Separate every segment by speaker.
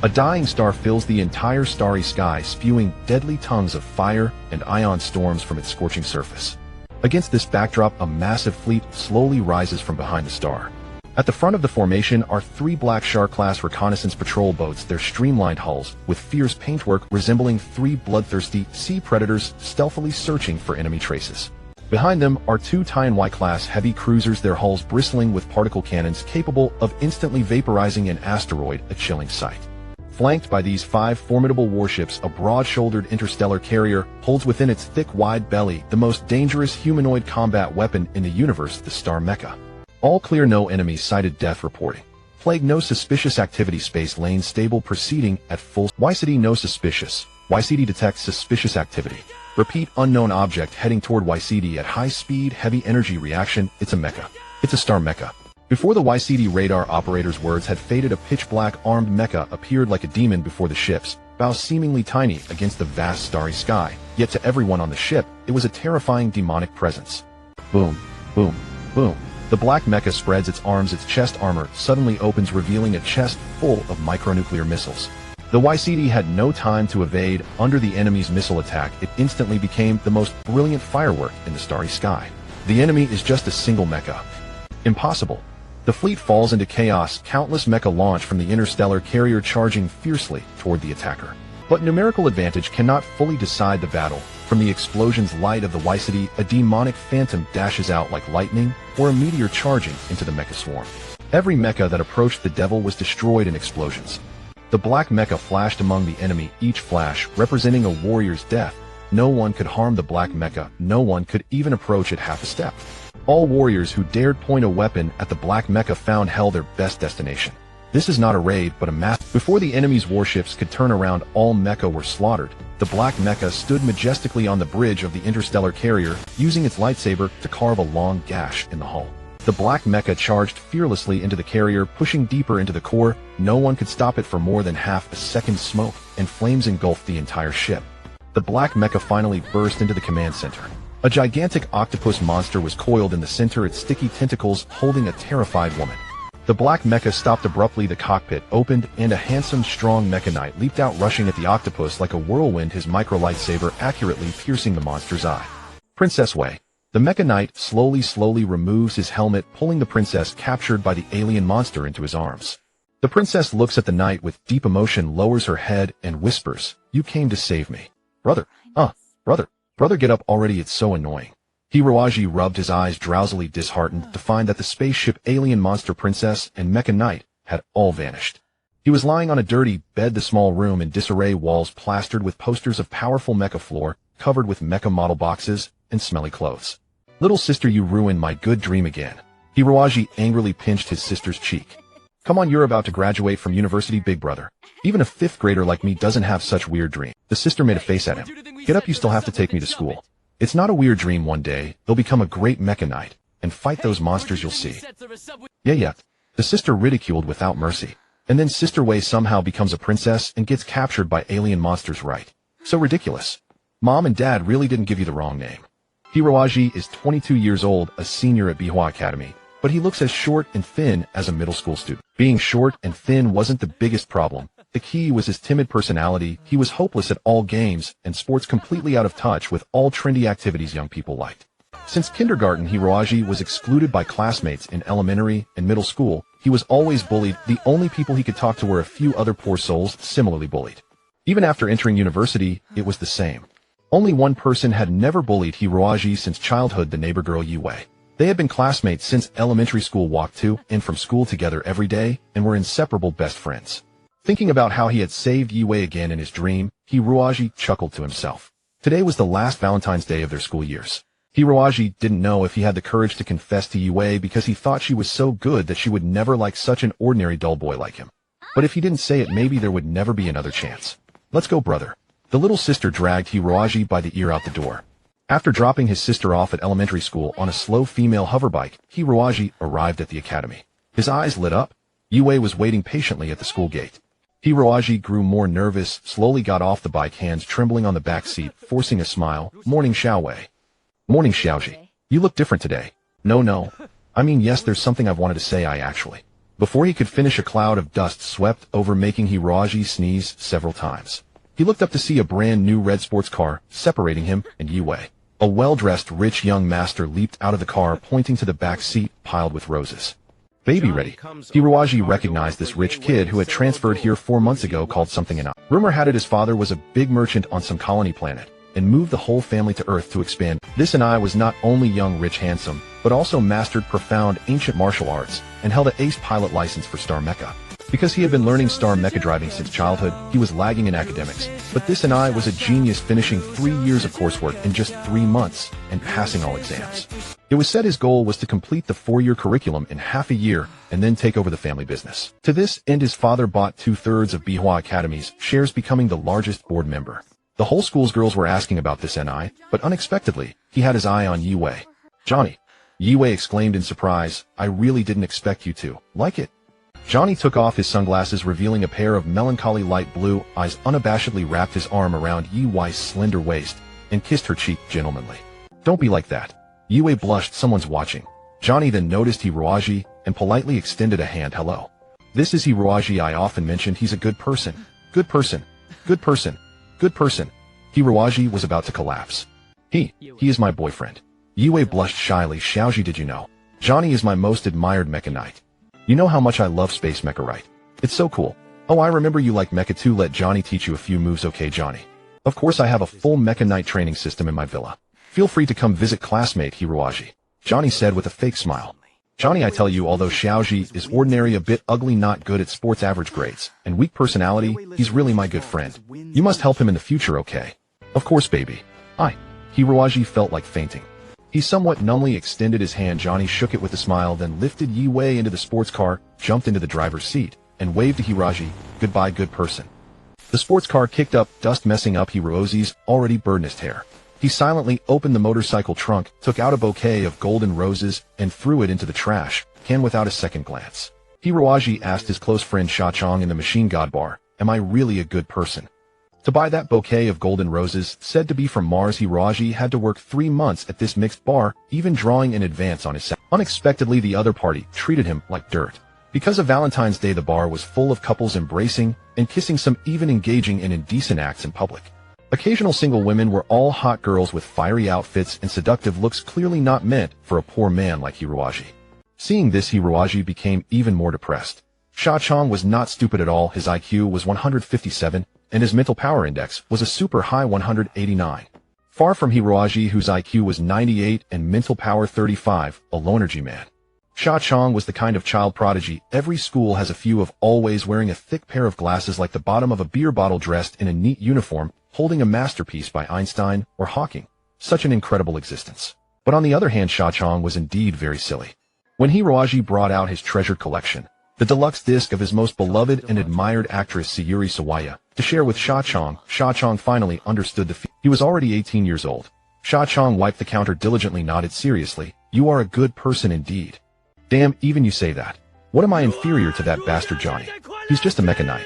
Speaker 1: A dying star fills the entire starry sky, spewing deadly tongues of fire and ion storms from its scorching surface. Against this backdrop, a massive fleet slowly rises from behind the star. At the front of the formation are 3 Black Shark-class reconnaissance patrol boats, their streamlined hulls, with fierce paintwork resembling 3 bloodthirsty sea predators stealthily searching for enemy traces. Behind them are 2 Tianwai-class heavy cruisers, their hulls bristling with particle cannons capable of instantly vaporizing an asteroid, a chilling sight. Flanked by these 5 formidable warships, a broad-shouldered interstellar carrier holds within its thick, wide belly the most dangerous humanoid combat weapon in the universe, the Star Mecha. All clear, no enemies sighted, death reporting. Plague, no suspicious activity, space lane stable proceeding at full. YCD, no suspicious. YCD detects suspicious activity. Repeat, unknown object heading toward YCD at high speed, heavy energy reaction. It's a mecha. It's a Star Mecha. Before the YCD radar operator's words had faded, a pitch-black armed mecha appeared like a demon before the ship's bow, seemingly tiny against the vast starry sky. Yet to everyone on the ship, it was a terrifying demonic presence. Boom, boom, boom. The black mecha spreads its arms, its chest armor suddenly opens, revealing a chest full of micronuclear missiles. The YCD had no time to evade under the enemy's missile attack. It instantly became the most brilliant firework in the starry sky. The enemy is just a single mecha. Impossible. The fleet falls into chaos, countless mecha launch from the interstellar carrier, charging fiercely toward the attacker. But numerical advantage cannot fully decide the battle. From the explosion's light of the YCD, a demonic phantom dashes out like lightning, or a meteor charging into the mecha swarm. Every mecha that approached the devil was destroyed in explosions. The black mecha flashed among the enemy, each flash representing a warrior's death. No one could harm the black mecha, no one could even approach it half a step. All warriors who dared point a weapon at the black mecha found hell their best destination. This is not a raid, but a mass. Before the enemy's warships could turn around, all mecha were slaughtered. The black mecha stood majestically on the bridge of the interstellar carrier, using its lightsaber to carve a long gash in the hull. The black mecha charged fearlessly into the carrier, pushing deeper into the core. No one could stop it for more than half a second. Smoke and flames engulfed the entire ship. The black mecha finally burst into the command center. A gigantic octopus monster was coiled in the center, its sticky tentacles holding a terrified woman. The black mecha stopped abruptly, the cockpit opened, and a handsome, strong mecha knight leaped out, rushing at the octopus like a whirlwind, his micro lightsaber accurately piercing the monster's eye. Princess Wei. The mecha knight slowly removes his helmet, pulling the princess captured by the alien monster into his arms. The princess looks at the knight with deep emotion, lowers her head, and whispers, "You came to save me. Brother. Brother, get up already, it's so annoying." Hiroaji rubbed his eyes drowsily, disheartened to find that the spaceship, alien monster, princess, and mecha knight had all vanished. He was lying on a dirty bed, the small room in disarray, walls plastered with posters of powerful mecha, floor covered with mecha model boxes, and smelly clothes. "Little sister, you ruined my good dream again." Hiroaji angrily pinched his sister's cheek. "Come on, you're about to graduate from university, big brother. Even a 5th grader like me doesn't have such weird dreams." The sister made a face at him. "Get up, you still have to take me to school. It's not a weird dream. One day, you'll become a great mecha knight and fight those monsters, you'll see." Yeah. The sister ridiculed without mercy. And then Sister Wei somehow becomes a princess and gets captured by alien monsters, right? So ridiculous. Mom and Dad really didn't give you the wrong name. Hiroaji is 22 years old, a senior at Bihua Academy, but he looks as short and thin as a middle school student. Being short and thin wasn't the biggest problem. The key was his timid personality. He was hopeless at all games and sports, completely out of touch with all trendy activities young people liked. Since kindergarten, Hiroaji was excluded by classmates in elementary and middle school. He was always bullied. The only people he could talk to were a few other poor souls similarly bullied. Even after entering university, it was the same. Only one person had never bullied Hiroaji since childhood, the neighbor girl Yue. They had been classmates since elementary school, walked to and from school together every day, and were inseparable best friends. Thinking about how he had saved Yue again in his dream, Hiroaji chuckled to himself. Today was the last Valentine's Day of their school years. Hiroaji didn't know if he had the courage to confess to Yue because he thought she was so good that she would never like such an ordinary dull boy like him. But if he didn't say it, maybe there would never be another chance. "Let's go, brother." The little sister dragged Hiroaji by the ear out the door. After dropping his sister off at elementary school on a slow female hoverbike, Hiroaji arrived at the academy. His eyes lit up. Yue was waiting patiently at the school gate. Hiroaji grew more nervous, slowly got off the bike, hands trembling on the back seat, forcing a smile. "Morning, Xiaowei." "Morning, Xiaoji. You look different today." No. I mean, yes, there's something I've wanted to say. Before he could finish, a cloud of dust swept over, making Hiroji sneeze several times. He looked up to see a brand new red sports car separating him and Yue. A well-dressed, rich young master leaped out of the car, pointing to the back seat piled with roses. Baby ready. Hiroji recognized this rich kid who had transferred here 4 months ago, called something an. Rumor had it his father was a big merchant on some colony planet, and moved the whole family to Earth to expand. This Anai was not only young, rich, handsome, but also mastered profound ancient martial arts, and held an ace pilot license for Star Mecha. Because he had been learning Star Mecha driving since childhood, he was lagging in academics, but this Anai was a genius, finishing 3 years of coursework in just 3 months, and passing all exams. It was said his goal was to complete the 4-year curriculum in half a year, and then take over the family business. To this end, his father bought 2/3 of Bihua Academy's shares, becoming the largest board member. The whole school's girls were asking about this Ni, but unexpectedly, he had his eye on Yue. Johnny! Yue exclaimed in surprise, I really didn't expect you to like it. Johnny took off his sunglasses, revealing a pair of melancholy light blue eyes, unabashedly wrapped his arm around Yue's slender waist, and kissed her cheek gentlemanly. Don't be like that. Yue blushed, someone's watching. Johnny then noticed Hiroji, and politely extended a hand. Hello. This is Hiroji I often mentioned. He's a good person. Good person. Good person. Good person. Hiroji was about to collapse. He is my boyfriend. Yue blushed shyly. Xiaoji, did you know? Johnny is my most admired mecha knight. You know how much I love space mecha, right? It's so cool. Oh, I remember you like mecha too. Let Johnny teach you a few moves, okay, Johnny? Of course, I have a full mecha knight training system in my villa. Feel free to come visit, classmate Hiroji. Johnny said with a fake smile. Johnny, I tell you, although Xiaoji is ordinary, a bit ugly, not good at sports, average grades, and weak personality, he's really my good friend. You must help him in the future, okay? Of course, baby. Hiroji felt like fainting. He somewhat numbly extended his hand. Johnny shook it with a smile, then lifted Yue into the sports car, jumped into the driver's seat, and waved to Hiroji, goodbye, good person. The sports car kicked up dust, messing up Hiroji's already burnished hair. He silently opened the motorcycle trunk, took out a bouquet of golden roses, and threw it into the trash can without a second glance. Hiroji asked his close friend Sha Chong in the machine god bar, am I really a good person to buy that bouquet of golden roses, said to be from Mars? Hiroji had to work 3 months at this mixed bar, even drawing in advance on his salary. Unexpectedly, the other party treated him like dirt. Because of Valentine's Day, the bar was full of couples embracing and kissing, some even engaging in indecent acts in public. Occasional single women were all hot girls with fiery outfits and seductive looks, clearly not meant for a poor man like Hiroji. Seeing this, Hiroji became even more depressed. Sha Chong was not stupid at all. His IQ was 157, and his mental power index was a super high 189. Far from Hiroji, whose IQ was 98 and mental power 35, a low-energy man. Sha Chong was the kind of child prodigy every school has a few of, always wearing a thick pair of glasses like the bottom of a beer bottle, dressed in a neat uniform, holding a masterpiece by Einstein or Hawking. Such an incredible existence. But on the other hand, Sha Chong was indeed very silly. When Hiroji brought out his treasured collection, the deluxe disc of his most beloved and admired actress Sayuri Sawaya, to share with Sha Chong finally understood the He was already 18 years old. Sha Chong wiped the counter diligently, nodded seriously. You are a good person indeed. Damn, even you say that. What am I inferior to that bastard Johnny? He's just a mecha knight.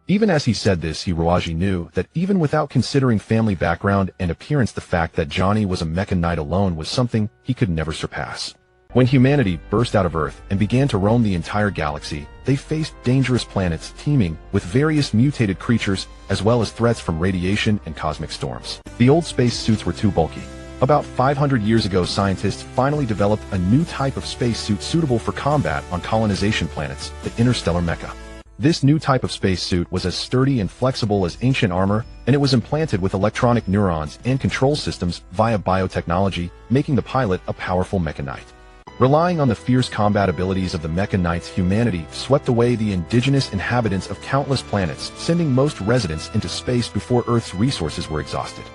Speaker 1: Even as he said this, Hiroji knew that even without considering family background and appearance, the fact that Johnny was a mecha knight alone was something he could never surpass. When humanity burst out of Earth and began to roam the entire galaxy, they faced dangerous planets teeming with various mutated creatures, as well as threats from radiation and cosmic storms. The old space suits were too bulky. About 500 years ago, scientists finally developed a new type of spacesuit suitable for combat on colonization planets, the interstellar mecha. This new type of spacesuit was as sturdy and flexible as ancient armor, and it was implanted with electronic neurons and control systems via biotechnology, making the pilot a powerful mecha knight. Relying on the fierce combat abilities of the mecha knights, humanity swept away the indigenous inhabitants of countless planets, sending most residents into space before Earth's resources were exhausted.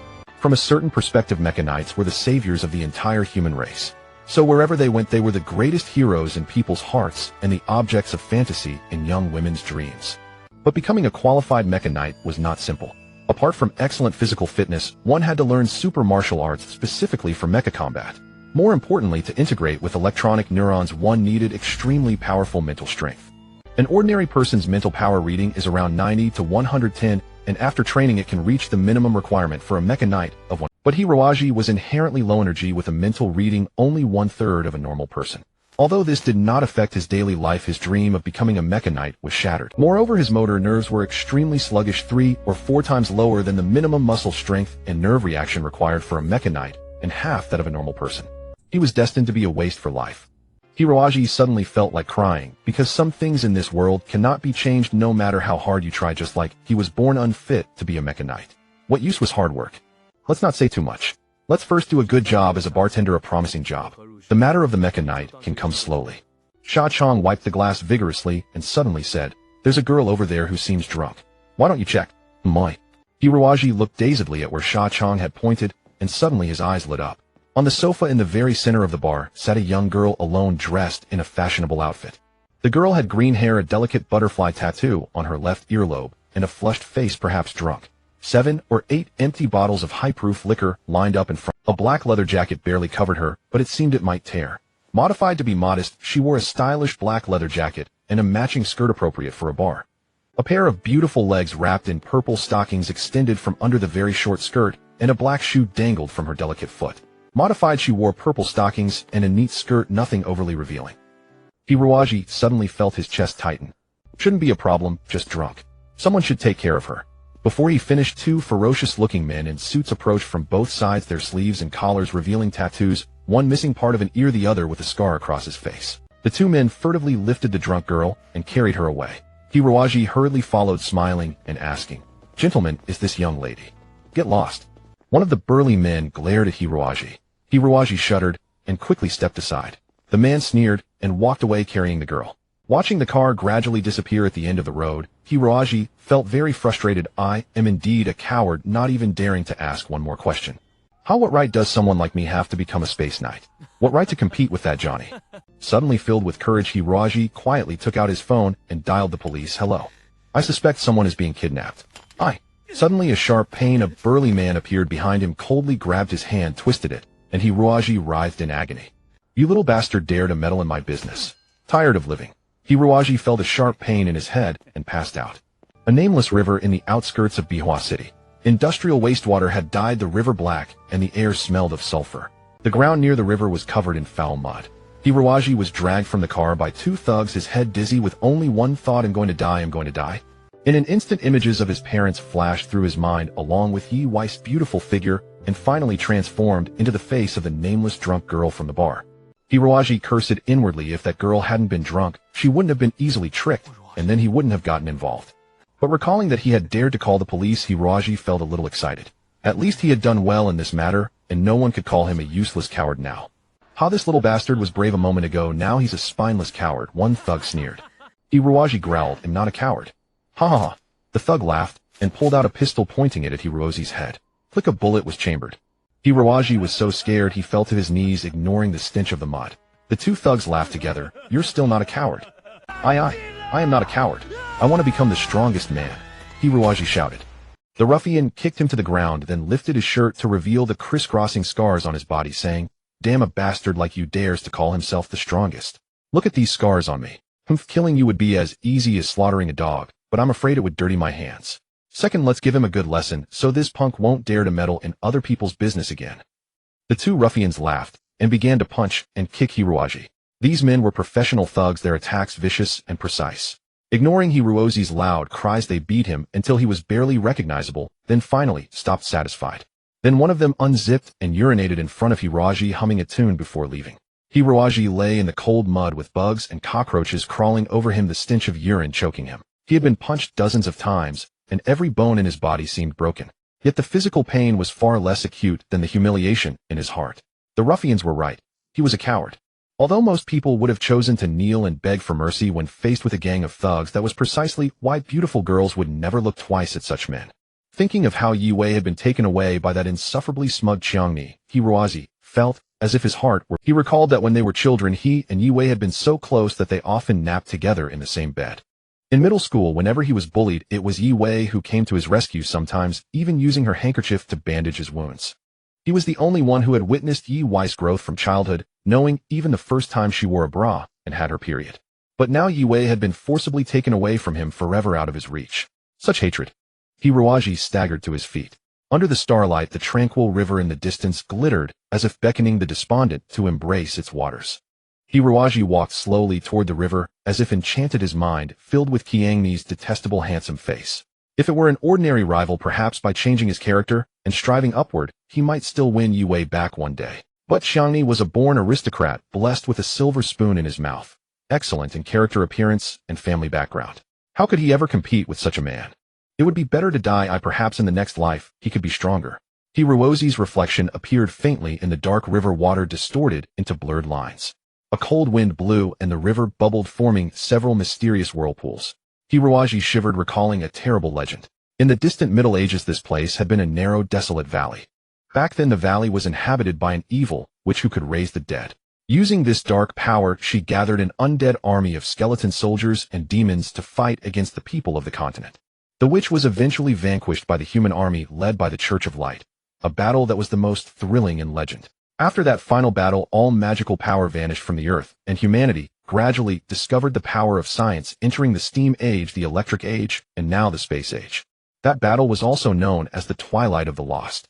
Speaker 1: From a certain perspective, mecha knights were the saviors of the entire human race. So wherever they went, they were the greatest heroes in people's hearts and the objects of fantasy in young women's dreams. But becoming a qualified mecha knight was not simple. Apart from excellent physical fitness, one had to learn super martial arts specifically for mecha combat. More importantly, to integrate with electronic neurons, one needed extremely powerful mental strength. An ordinary person's mental power reading is around 90 to 110, and after training it can reach the minimum requirement for a mecha knight of 1. But Hiroji was inherently low energy, with a mental reading only 1/3 of a normal person. Although this did not affect his daily life, his dream of becoming a mecha knight was shattered. Moreover, his motor nerves were extremely sluggish, 3 or 4 times lower than the minimum muscle strength and nerve reaction required for a mecha knight, and half that of a normal person. He was destined to be a waste for life. Hiroaji suddenly felt like crying, because some things in this world cannot be changed no matter how hard you try, just like he was born unfit to be a mecha knight. What use was hard work? Let's not say too much. Let's first do a good job as a bartender, a promising job. The matter of the mecha knight can come slowly. Sha Chong wiped the glass vigorously and suddenly said, "There's a girl over there who seems drunk. Why don't you check?" My. Hiroaji looked dazedly at where Sha Chong had pointed, and suddenly his eyes lit up. On the sofa in the very center of the bar sat a young girl alone, dressed in a fashionable outfit. The girl had green hair, a delicate butterfly tattoo on her left earlobe, and a flushed face, perhaps drunk. 7 or 8 empty bottles of high-proof liquor lined up in front. A black leather jacket barely covered her, but it seemed it might tear. Modified to be modest, she wore a stylish black leather jacket and a matching skirt appropriate for a bar. A pair of beautiful legs wrapped in purple stockings extended from under the very short skirt, and a black shoe dangled from her delicate foot. Modified, she wore purple stockings and a neat skirt, nothing overly revealing. Hiroaji suddenly felt his chest tighten. Shouldn't be a problem, just drunk. Someone should take care of her. Before he finished, 2 ferocious-looking men in suits approached from both sides, their sleeves and collars revealing tattoos, one missing part of an ear, the other with a scar across his face. The 2 men furtively lifted the drunk girl and carried her away. Hiroaji hurriedly followed, smiling and asking, "Gentlemen, is this young lady?" "Get lost." One of the burly men glared at Hiroaji. Hiroaji shuddered and quickly stepped aside. The man sneered and walked away carrying the girl. Watching the car gradually disappear at the end of the road, Hiroaji felt very frustrated. "I am indeed a coward, not even daring to ask one more question. What right does someone like me have to become a space knight? What right to compete with that Johnny?" Suddenly filled with courage, Hiroaji quietly took out his phone and dialed the police. "Hello. I suspect someone is being kidnapped." "I." Suddenly a sharp pain, a burly man appeared behind him, coldly grabbed his hand, twisted it, and Hiroaji writhed in agony. "You little bastard dare to meddle in my business. Tired of living." Hiroaji felt a sharp pain in his head and passed out. A nameless river in the outskirts of Bihua City. Industrial wastewater had dyed the river black, and the air smelled of sulfur. The ground near the river was covered in foul mud. Hiroaji was dragged from the car by 2 thugs, his head dizzy with only one thought: "I'm going to die, I'm going to die." In an instant, images of his parents flashed through his mind, along with Yi Wei's beautiful figure, and finally transformed into the face of the nameless drunk girl from the bar. Hiroaji cursed inwardly. If that girl hadn't been drunk, she wouldn't have been easily tricked, and then he wouldn't have gotten involved. But recalling that he had dared to call the police, Hiroaji felt a little excited. At least he had done well in this matter, and no one could call him a useless coward now. This little bastard was brave a moment ago, now he's a spineless coward, one thug sneered. Hiroaji growled, "I'm not a coward." "Ha ha ha." The thug laughed, and pulled out a pistol, pointing it at Hiroaji's head. Click, a bullet was chambered. Hiroaji was so scared he fell to his knees, ignoring the stench of the mud. The 2 thugs laughed together. "You're still not a coward." I am not a coward. I want to become the strongest man," Hiroaji shouted. The ruffian kicked him to the ground, then lifted his shirt to reveal the crisscrossing scars on his body, saying, "Damn, a bastard like you dares to call himself the strongest. Look at these scars on me. Killing you would be as easy as slaughtering a dog, but I'm afraid it would dirty my hands. Second, let's give him a good lesson, so this punk won't dare to meddle in other people's business again." The 2 ruffians laughed, and began to punch and kick Hiroaji. These men were professional thugs, their attacks vicious and precise. Ignoring Hiroaji's loud cries, they beat him until he was barely recognizable, then finally stopped satisfied. Then one of them unzipped and urinated in front of Hiroaji, humming a tune before leaving. Hiroaji lay in the cold mud with bugs and cockroaches crawling over him, the stench of urine choking him. He had been punched dozens of times, and every bone in his body seemed broken. Yet the physical pain was far less acute than the humiliation in his heart. The ruffians were right. He was a coward. Although most people would have chosen to kneel and beg for mercy when faced with a gang of thugs, that was precisely why beautiful girls would never look twice at such men. Thinking of how Yi Wei had been taken away by that insufferably smug Qiangni, Hiroaji felt as if his heart were. He recalled that when they were children, he and Yi Wei had been so close that they often napped together in the same bed. In middle school, whenever he was bullied, it was Yi Wei who came to his rescue, sometimes even using her handkerchief to bandage his wounds. He was the only one who had witnessed Yi Wei's growth from childhood, knowing even the first time she wore a bra and had her period. But now Yi Wei had been forcibly taken away from him, forever out of his reach. Such hatred. Hiroaji staggered to his feet. Under the starlight, the tranquil river in the distance glittered, as if beckoning the despondent to embrace its waters. Hiroaji walked slowly toward the river, as if enchanted, his mind filled with Qiangni's detestable handsome face. If it were an ordinary rival, perhaps by changing his character and striving upward, he might still win Yue back one day. But Qiangni was a born aristocrat, blessed with a silver spoon in his mouth, excellent in character, appearance, and family background. How could he ever compete with such a man? It would be better to die. Perhaps in the next life, he could be stronger. Hiroaji's reflection appeared faintly in the dark river water, distorted into blurred lines. A cold wind blew and the river bubbled, forming several mysterious whirlpools. Hiroaji shivered, recalling a terrible legend. In the distant Middle Ages, this place had been a narrow, desolate valley. Back then, the valley was inhabited by an evil witch who could raise the dead. Using this dark power, she gathered an undead army of skeleton soldiers and demons to fight against the people of the continent. The witch was eventually vanquished by the human army led by the Church of Light, a battle that was the most thrilling in legend. After that final battle, all magical power vanished from the earth, and humanity gradually discovered the power of science, entering the steam age, the electric age, and now the space age. That battle was also known as the Twilight of the Lost.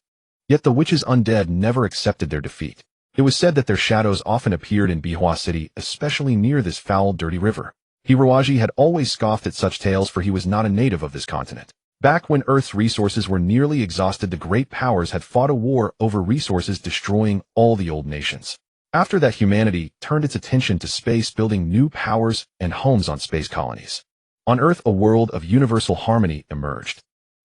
Speaker 1: Yet the witches' undead never accepted their defeat. It was said that their shadows often appeared in Bihua City, especially near this foul, dirty river. Hiroaji had always scoffed at such tales, for he was not a native of this continent. Back when Earth's resources were nearly exhausted, the great powers had fought a war over resources, destroying all the old nations. After that, humanity turned its attention to space, building new powers and homes on space colonies. On Earth, a world of universal harmony emerged.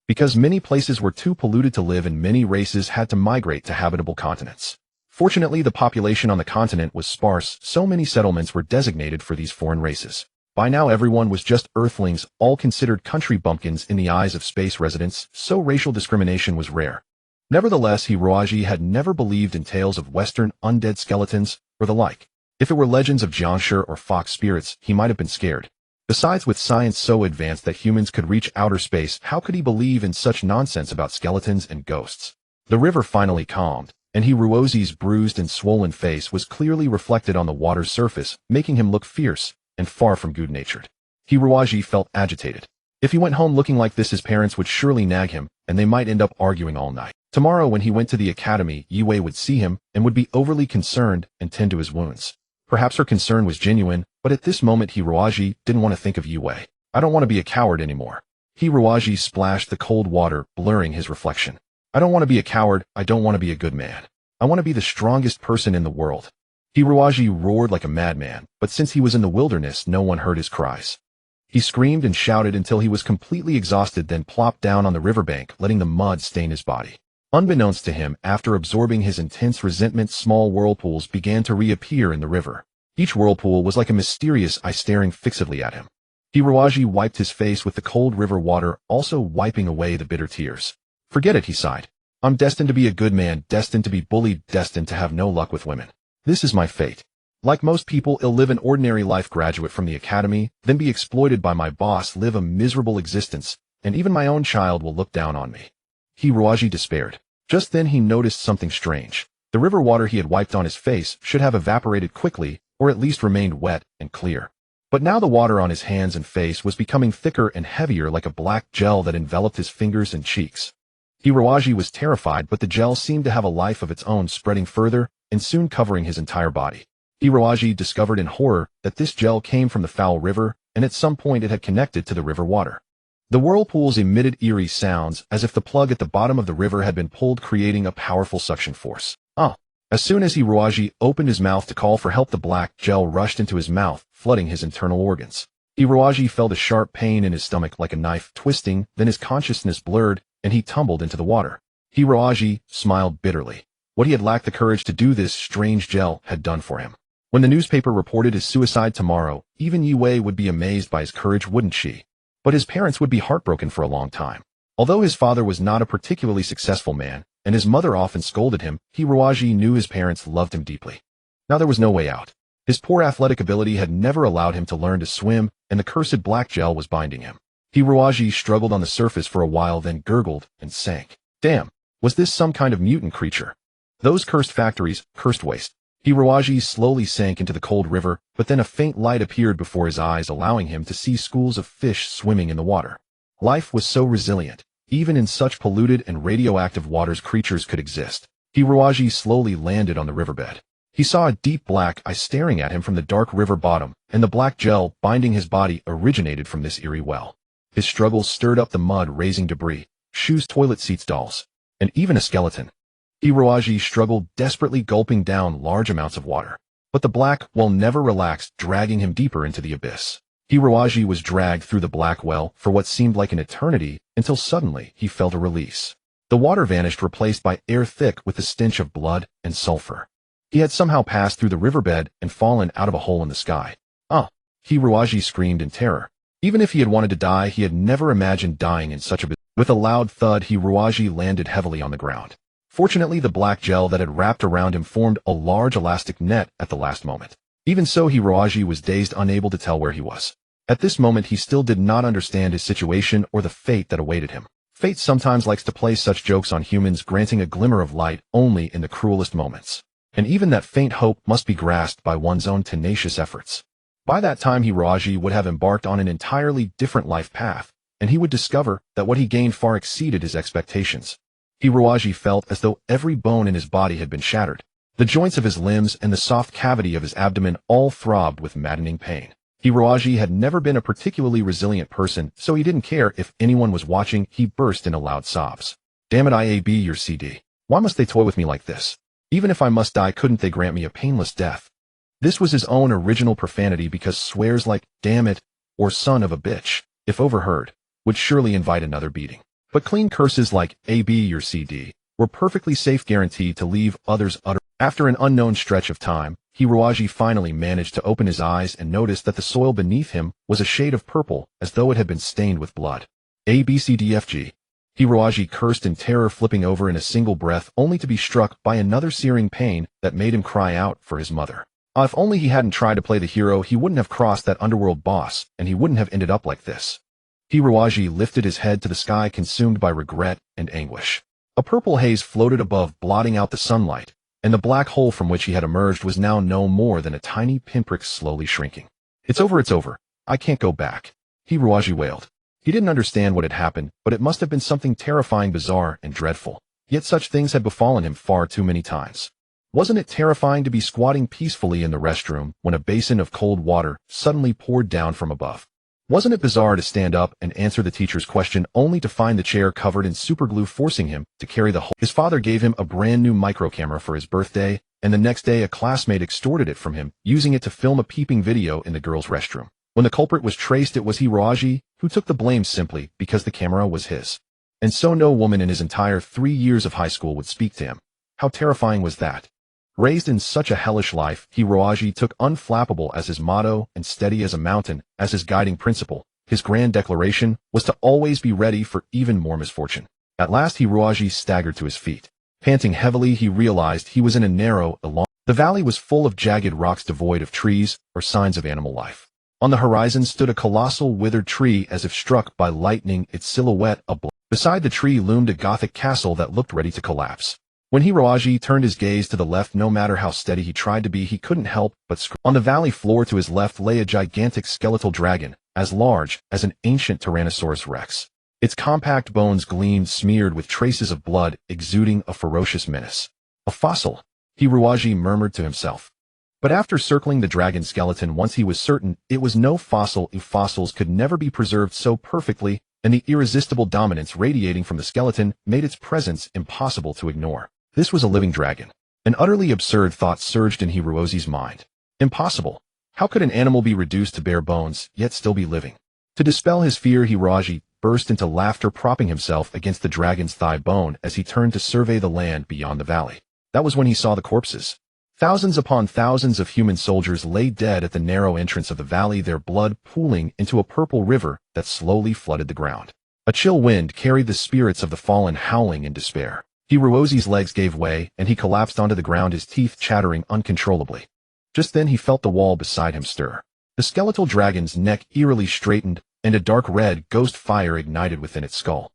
Speaker 1: Because many places were too polluted to live and many races had to migrate to habitable continents. Fortunately, the population on the continent was sparse, so many settlements were designated for these foreign races. By now, everyone was just Earthlings, all considered country bumpkins in the eyes of space residents, so racial discrimination was rare. Nevertheless, Hiroaji had never believed in tales of Western undead skeletons or the like. If it were legends of Jiangshi or fox spirits, he might have been scared. Besides, with science so advanced that humans could reach outer space, how could he believe in such nonsense about skeletons and ghosts? The river finally calmed, and Hiroaji's bruised and swollen face was clearly reflected on the water's surface, making him look fierce and far from good-natured. Hiroaji felt agitated. If he went home looking like this, his parents would surely nag him, and they might end up arguing all night. Tomorrow, when he went to the academy, Yue would see him and would be overly concerned and tend to his wounds. Perhaps her concern was genuine, but at this moment Hiroaji didn't want to think of Yue. I don't want to be a coward anymore. Hiroaji splashed the cold water, blurring his reflection. I don't want to be a coward, I don't want to be a good man. I want to be the strongest person in the world. Hiroaji roared like a madman, but since he was in the wilderness, no one heard his cries. He screamed and shouted until he was completely exhausted, then plopped down on the riverbank, letting the mud stain his body. Unbeknownst to him, after absorbing his intense resentment, small whirlpools began to reappear in the river. Each whirlpool was like a mysterious eye staring fixedly at him. Hiroaji wiped his face with the cold river water, also wiping away the bitter tears. Forget it, he sighed. I'm destined to be a good man, destined to be bullied, destined to have no luck with women. This is my fate. Like most people, I'll live an ordinary life, graduate from the academy, then be exploited by my boss, live a miserable existence, and even my own child will look down on me. Hiroaji despaired. Just then he noticed something strange. The river water he had wiped on his face should have evaporated quickly, or at least remained wet and clear. But now the water on his hands and face was becoming thicker and heavier, like a black gel that enveloped his fingers and cheeks. Hiroaji was terrified, but the gel seemed to have a life of its own, spreading further and soon covering his entire body. Hiroaji discovered in horror that this gel came from the foul river, and at some point it had connected to the river water. The whirlpools emitted eerie sounds, as if the plug at the bottom of the river had been pulled, creating a powerful suction force. As soon as Hiroaji opened his mouth to call for help, the black gel rushed into his mouth, flooding his internal organs. Hiroaji felt a sharp pain in his stomach, like a knife twisting, then his consciousness blurred, and he tumbled into the water. Hiroaji smiled bitterly. What he had lacked the courage to do, this strange gel had done for him. When the newspaper reported his suicide tomorrow, even Yue would be amazed by his courage, wouldn't she? But his parents would be heartbroken for a long time. Although his father was not a particularly successful man, and his mother often scolded him, Hiroaji knew his parents loved him deeply. Now there was no way out. His poor athletic ability had never allowed him to learn to swim, and the cursed black gel was binding him. Hiroaji struggled on the surface for a while, then gurgled and sank. Damn, was this some kind of mutant creature? Those cursed factories, cursed waste. Hiroaji slowly sank into the cold river, but then a faint light appeared before his eyes, allowing him to see schools of fish swimming in the water. Life was so resilient. Even in such polluted and radioactive waters, creatures could exist. Hiroaji slowly landed on the riverbed. He saw a deep black eye staring at him from the dark river bottom, and the black gel binding his body originated from this eerie well. His struggles stirred up the mud, raising debris, shoes, toilet seats, dolls, and even a skeleton. Hiroaji struggled, desperately gulping down large amounts of water. But the black well never relaxed, dragging him deeper into the abyss. Hiroaji was dragged through the black well for what seemed like an eternity, until suddenly he felt a release. The water vanished, replaced by air thick with the stench of blood and sulfur. He had somehow passed through the riverbed and fallen out of a hole in the sky. Hiroaji screamed in terror. Even if he had wanted to die, he had never imagined dying in such a... With a loud thud, Hiroaji landed heavily on the ground. Fortunately, the black gel that had wrapped around him formed a large elastic net at the last moment. Even so, Hiroaji was dazed, unable to tell where he was. At this moment, he still did not understand his situation or the fate that awaited him. Fate sometimes likes to play such jokes on humans, granting a glimmer of light only in the cruelest moments. And even that faint hope must be grasped by one's own tenacious efforts. By that time, Hiroaji would have embarked on an entirely different life path, and he would discover that what he gained far exceeded his expectations. Hiroaji felt as though every bone in his body had been shattered. The joints of his limbs and the soft cavity of his abdomen all throbbed with maddening pain. Hiroaji had never been a particularly resilient person, so he didn't care if anyone was watching. He burst into loud sobs. Damn it, IAB your CD. Why must they toy with me like this? Even if I must die, couldn't they grant me a painless death? This was his own original profanity, because swears like damn it or son of a bitch, if overheard, would surely invite another beating. But clean curses like AB your CD were perfectly safe, guaranteed to leave others utter. After an unknown stretch of time, Hiroaji finally managed to open his eyes and noticed that the soil beneath him was a shade of purple, as though it had been stained with blood. ABCDFG. Hiroaji cursed in terror, flipping over in a single breath, only to be struck by another searing pain that made him cry out for his mother. If only he hadn't tried to play the hero, he wouldn't have crossed that underworld boss, and he wouldn't have ended up like this. Hiroaji lifted his head to the sky, consumed by regret and anguish. A purple haze floated above, blotting out the sunlight, and the black hole from which he had emerged was now no more than a tiny pinprick slowly shrinking. It's over. I can't go back," Hiroaji wailed. He didn't understand what had happened, but it must have been something terrifying, bizarre, and dreadful. Yet such things had befallen him far too many times. Wasn't it terrifying to be squatting peacefully in the restroom when a basin of cold water suddenly poured down from above? Wasn't it bizarre to stand up and answer the teacher's question only to find the chair covered in superglue, forcing him to carry the whole? His father gave him a brand new microcamera for his birthday, and the next day a classmate extorted it from him, using it to film a peeping video in the girls' restroom. When the culprit was traced, it was Hiroaji who took the blame simply because the camera was his. And so no woman in his entire 3 years of high school would speak to him. How terrifying was that? Raised in such a hellish life, Hiroaji took unflappable as his motto and steady as a mountain as his guiding principle. His grand declaration was to always be ready for even more misfortune. At last Hiroaji staggered to his feet. Panting heavily, he realized he was in a narrow, The valley was full of jagged rocks devoid of trees or signs of animal life. On the horizon stood a colossal withered tree, as if struck by lightning, its silhouette a blur. Beside the tree loomed a Gothic castle that looked ready to collapse. When Hiroaji turned his gaze to the left, no matter how steady he tried to be, he couldn't help but scream. On the valley floor to his left lay a gigantic skeletal dragon, as large as an ancient Tyrannosaurus Rex. Its compact bones gleamed, smeared with traces of blood, exuding a ferocious menace. A fossil, Hiroaji murmured to himself. But after circling the dragon skeleton once, he was certain it was no fossil. If fossils could never be preserved so perfectly, and the irresistible dominance radiating from the skeleton made its presence impossible to ignore. This was a living dragon. An utterly absurd thought surged in Hiroaji's mind. Impossible. How could an animal be reduced to bare bones, yet still be living? To dispel his fear, Hiroaji burst into laughter, propping himself against the dragon's thigh bone as he turned to survey the land beyond the valley. That was when he saw the corpses. Thousands upon thousands of human soldiers lay dead at the narrow entrance of the valley, their blood pooling into a purple river that slowly flooded the ground. A chill wind carried the spirits of the fallen, howling in despair. Hiroaji's legs gave way, and he collapsed onto the ground, his teeth chattering uncontrollably. Just then he felt the wall beside him stir. The skeletal dragon's neck eerily straightened, and a dark red ghost fire ignited within its skull.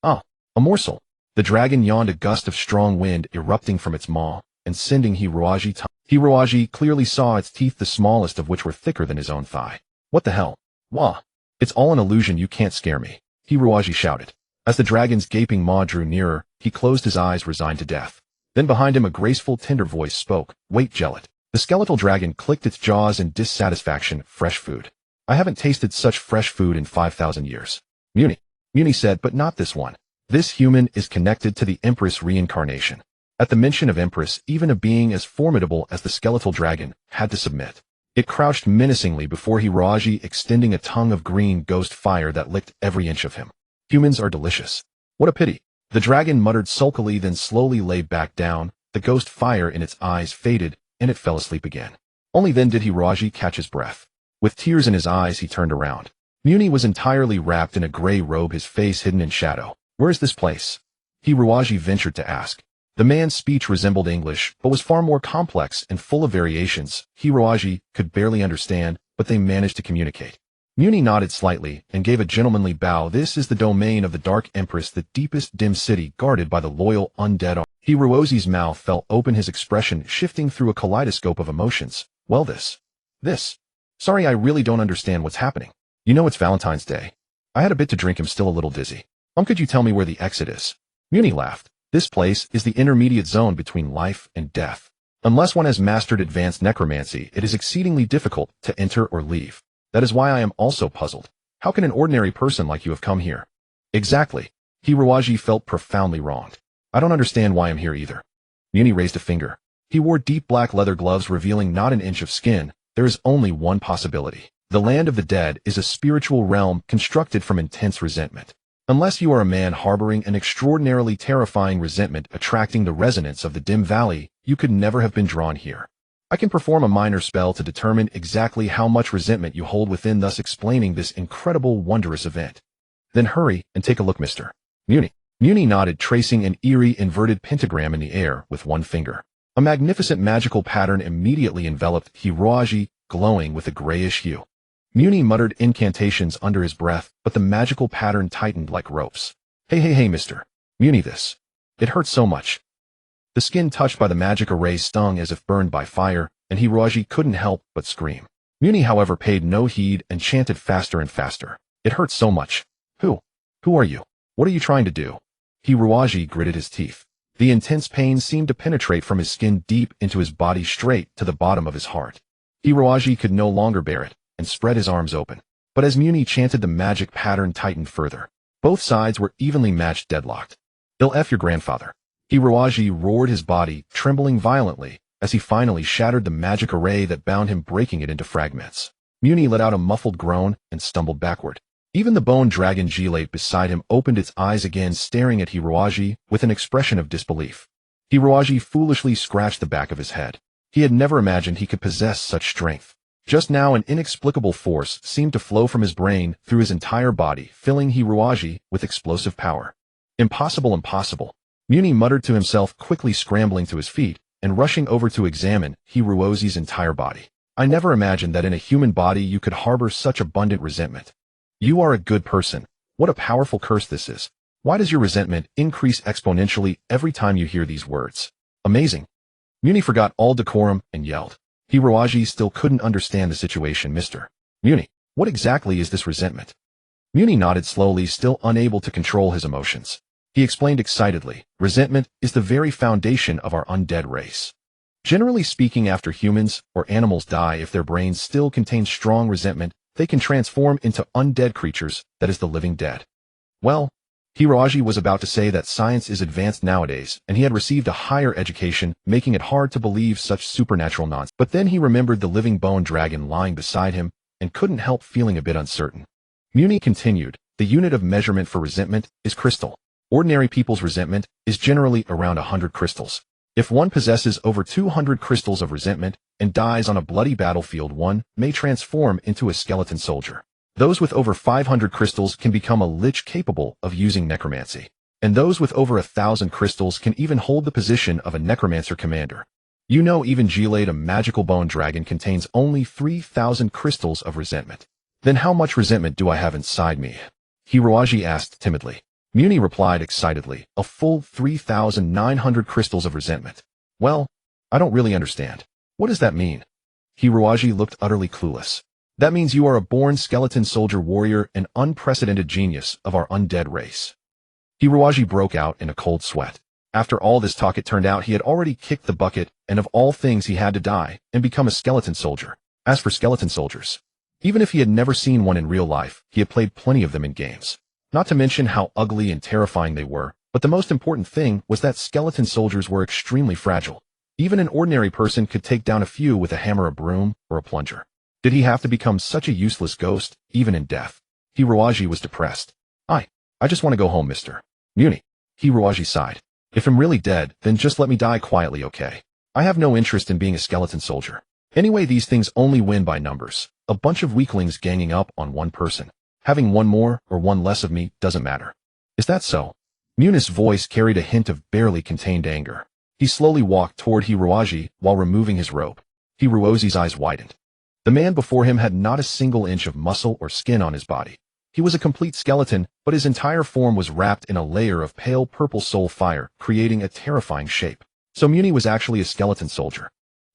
Speaker 1: A morsel. The dragon yawned, a gust of strong wind erupting from its maw, and sending Hiroaji tumbling. Hiroaji clearly saw its teeth, the smallest of which were thicker than his own thigh. What the hell? Wah! It's all an illusion, you can't scare me, Hiroaji shouted. As the dragon's gaping maw drew nearer, he closed his eyes, resigned to death. Then behind him a graceful, tender voice spoke, "Wait, Gellet." The skeletal dragon clicked its jaws in dissatisfaction. "Fresh food. I haven't tasted such fresh food in 5,000 years. Muni said, "But not this one. This human is connected to the Empress reincarnation." At the mention of Empress, even a being as formidable as the skeletal dragon had to submit. It crouched menacingly before Hiraji, extending a tongue of green ghost fire that licked every inch of him. "Humans are delicious. What a pity." The dragon muttered sulkily, then slowly lay back down. The ghost fire in its eyes faded, and it fell asleep again. Only then did Hiraji catch his breath. With tears in his eyes, he turned around. Muni was entirely wrapped in a gray robe, his face hidden in shadow. "Where is this place?" Hiraji ventured to ask. The man's speech resembled English, but was far more complex and full of variations. Hiraji could barely understand, but they managed to communicate. Muni nodded slightly and gave a gentlemanly bow. "This is the domain of the Dark Empress, the deepest dim city guarded by the loyal undead." Hiraji's mouth fell open, his expression shifting through a kaleidoscope of emotions. "Well, this. Sorry, I really don't understand what's happening. You know it's Valentine's Day. I had a bit to drink, I'm still a little dizzy. Could you tell me where the exit is?" Muni laughed. "This place is the intermediate zone between life and death. Unless one has mastered advanced necromancy, it is exceedingly difficult to enter or leave. That is why I am also puzzled. How can an ordinary person like you have come here?" "Exactly." Hiraji felt profoundly wronged. "I don't understand why I'm here either." Muni raised a finger. He wore deep black leather gloves revealing not an inch of skin. "There is only one possibility. The land of the dead is a spiritual realm constructed from intense resentment. Unless you are a man harboring an extraordinarily terrifying resentment attracting the resonance of the dim valley, you could never have been drawn here. I can perform a minor spell to determine exactly how much resentment you hold within, thus explaining this incredible, wondrous event. Then hurry and take a look, Mr. Muni." Muni nodded, tracing an eerie inverted pentagram in the air with one finger. A magnificent magical pattern immediately enveloped Hiraji, glowing with a grayish hue. Muni muttered incantations under his breath, but the magical pattern tightened like ropes. Hey, Mr. Muni, this. It hurts so much." The skin touched by the magic array stung as if burned by fire, and Hiraji couldn't help but scream. Muni, however, paid no heed and chanted faster and faster. "It hurts so much. Who are you? What are you trying to do?" Hiraji gritted his teeth. The intense pain seemed to penetrate from his skin deep into his body, straight to the bottom of his heart. Hiraji could no longer bear it, and spread his arms open. But as Muni chanted, the magic pattern tightened further. Both sides were evenly matched, deadlocked. "They'll F your grandfather." Hiraji roared, his body trembling violently as he finally shattered the magic array that bound him, breaking it into fragments. Muni let out a muffled groan and stumbled backward. Even the bone dragon Gelate beside him opened its eyes again, staring at Hiraji with an expression of disbelief. Hiraji foolishly scratched the back of his head. He had never imagined he could possess such strength. Just now an inexplicable force seemed to flow from his brain through his entire body, filling Hiraji with explosive power. Impossible. Muni muttered to himself, quickly scrambling to his feet and rushing over to examine Hiraji's entire body. "I never imagined that in a human body you could harbor such abundant resentment. You are a good person. What a powerful curse this is. Why does your resentment increase exponentially every time you hear these words? Amazing." Muni forgot all decorum and yelled. Hiraji still couldn't understand the situation. "Mr. Muni, what exactly is this resentment?" Muni nodded slowly, still unable to control his emotions. He explained excitedly, "Resentment is the very foundation of our undead race. Generally speaking, after humans or animals die, if their brains still contain strong resentment, they can transform into undead creatures, that is, the living dead." Well, Hiraji was about to say that science is advanced nowadays, and he had received a higher education, making it hard to believe such supernatural nonsense. But then he remembered the living bone dragon lying beside him, and couldn't help feeling a bit uncertain. Muni continued, "The unit of measurement for resentment is crystal. Ordinary people's resentment is generally around 100 crystals. If one possesses over 200 crystals of resentment and dies on a bloody battlefield, one may transform into a skeleton soldier. Those with over 500 crystals can become a lich capable of using necromancy. And those with over 1,000 crystals can even hold the position of a necromancer commander. You know, even Gelate, a magical bone dragon, contains only 3,000 crystals of resentment. Then how much resentment do I have inside me?" Hiraji asked timidly. Muni replied excitedly, "A full 3,900 crystals of resentment." "Well, I don't really understand. What does that mean?" Hiraji looked utterly clueless. "That means you are a born skeleton soldier warrior, an unprecedented genius of our undead race." Hiraji broke out in a cold sweat. After all this talk, it turned out he had already kicked the bucket, and of all things he had to die and become a skeleton soldier. As for skeleton soldiers, even if he had never seen one in real life, he had played plenty of them in games. Not to mention how ugly and terrifying they were, but the most important thing was that skeleton soldiers were extremely fragile. Even an ordinary person could take down a few with a hammer, a broom, or a plunger. Did he have to become such a useless ghost, even in death? Hiroaji was depressed. I just want to go home, Mr. Muni. Hiroaji sighed. If I'm really dead, then just let me die quietly, okay? I have no interest in being a skeleton soldier. Anyway, these things only win by numbers. A bunch of weaklings ganging up on one person. Having one more or one less of me doesn't matter. Is that so? Muni's voice carried a hint of barely contained anger. He slowly walked toward Hiroaji while removing his robe. Hiroaji's eyes widened. The man before him had not a single inch of muscle or skin on his body. He was a complete skeleton, but his entire form was wrapped in a layer of pale purple soul fire, creating a terrifying shape. So Muni was actually a skeleton soldier.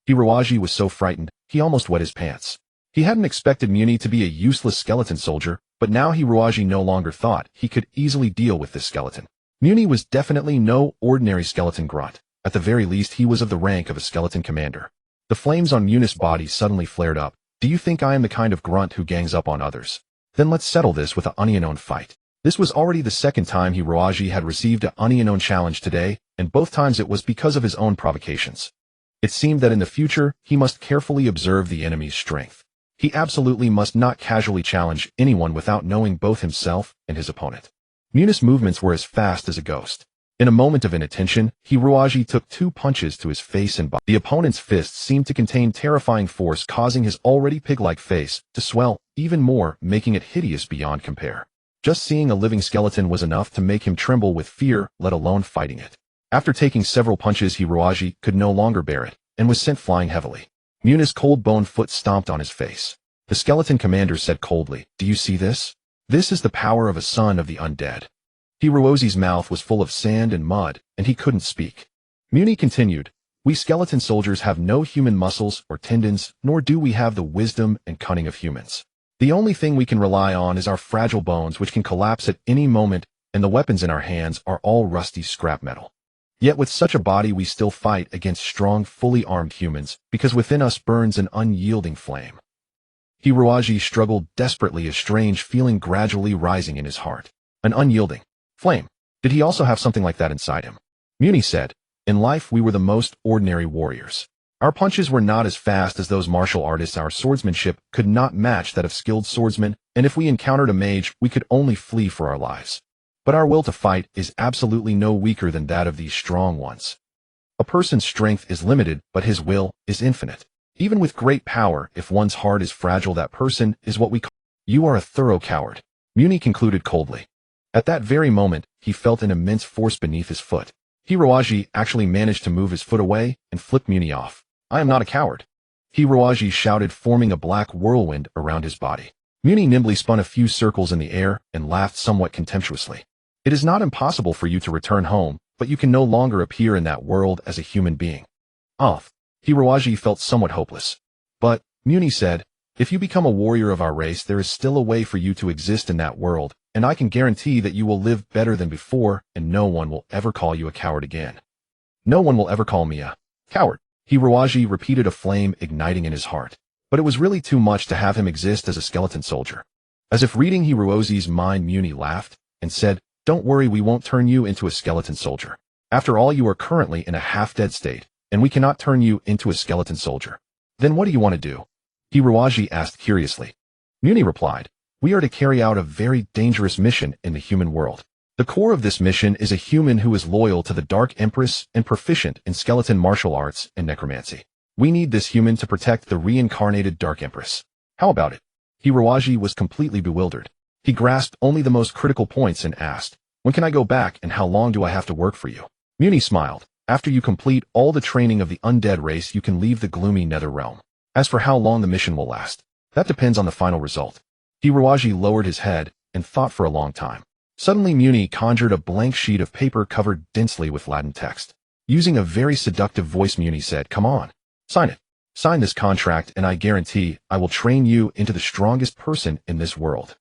Speaker 1: Hiroaji was so frightened, he almost wet his pants. He hadn't expected Muni to be a useless skeleton soldier, but now Hiroaji no longer thought he could easily deal with this skeleton. Muni was definitely no ordinary skeleton grunt. At the very least, he was of the rank of a skeleton commander. The flames on Muni's body suddenly flared up. Do you think I am the kind of grunt who gangs up on others? Then let's settle this with an unknown fight. This was already the second time Hiroaji had received an unknown challenge today, and both times it was because of his own provocations. It seemed that in the future, he must carefully observe the enemy's strength. He absolutely must not casually challenge anyone without knowing both himself and his opponent. Muni's movements were as fast as a ghost. In a moment of inattention, Hiroaji took 2 punches to his face and body. The opponent's fists seemed to contain terrifying force, causing his already pig-like face to swell even more, making it hideous beyond compare. Just seeing a living skeleton was enough to make him tremble with fear, let alone fighting it. After taking several punches, Hiroaji could no longer bear it, and was sent flying heavily. Muni's cold-boned foot stomped on his face. The skeleton commander said coldly, "Do you see this? This is the power of a son of the undead." Hiroaji's mouth was full of sand and mud, and he couldn't speak. Muni continued, "We skeleton soldiers have no human muscles or tendons, nor do we have the wisdom and cunning of humans. The only thing we can rely on is our fragile bones, which can collapse at any moment, and the weapons in our hands are all rusty scrap metal. Yet with such a body we still fight against strong, fully armed humans, because within us burns an unyielding flame." Hiroaji struggled desperately, a strange feeling gradually rising in his heart. An unyielding flame. Did he also have something like that inside him? Muni said, "In life we were the most ordinary warriors. Our punches were not as fast as those martial artists, our swordsmanship could not match that of skilled swordsmen, and if we encountered a mage, we could only flee for our lives. But our will to fight is absolutely no weaker than that of these strong ones. A person's strength is limited, but his will is infinite. Even with great power, if one's heart is fragile, that person is what we call." "You are a thorough coward," Muni concluded coldly. At that very moment, he felt an immense force beneath his foot. Hiroaji actually managed to move his foot away and flip Muni off. "I am not a coward," Hiroaji shouted, forming a black whirlwind around his body. Muni nimbly spun a few circles in the air and laughed somewhat contemptuously. "It is not impossible for you to return home, but you can no longer appear in that world as a human being." Hiroaji felt somewhat hopeless. "But," Muni said, "if you become a warrior of our race, there is still a way for you to exist in that world, and I can guarantee that you will live better than before, and no one will ever call you a coward again." "No one will ever call me a coward," Hiroaji repeated, a flame igniting in his heart. But it was really too much to have him exist as a skeleton soldier. As if reading Hiroaji's mind, Muni laughed and said, "Don't worry, we won't turn you into a skeleton soldier. After all, you are currently in a half-dead state, and we cannot turn you into a skeleton soldier." "Then what do you want to do?" Hiroaji asked curiously. Muni replied, "We are to carry out a very dangerous mission in the human world. The core of this mission is a human who is loyal to the Dark Empress and proficient in skeleton martial arts and necromancy. We need this human to protect the reincarnated Dark Empress. How about it?" Hiroaji was completely bewildered. He grasped only the most critical points and asked, "When can I go back, and how long do I have to work for you?" Muni smiled. "After you complete all the training of the undead race, you can leave the gloomy nether realm. As for how long the mission will last, that depends on the final result." Hiroaji lowered his head and thought for a long time. Suddenly Muni conjured a blank sheet of paper covered densely with Latin text. Using a very seductive voice, Muni said, "Come on, sign it. Sign this contract, and I guarantee I will train you into the strongest person in this world."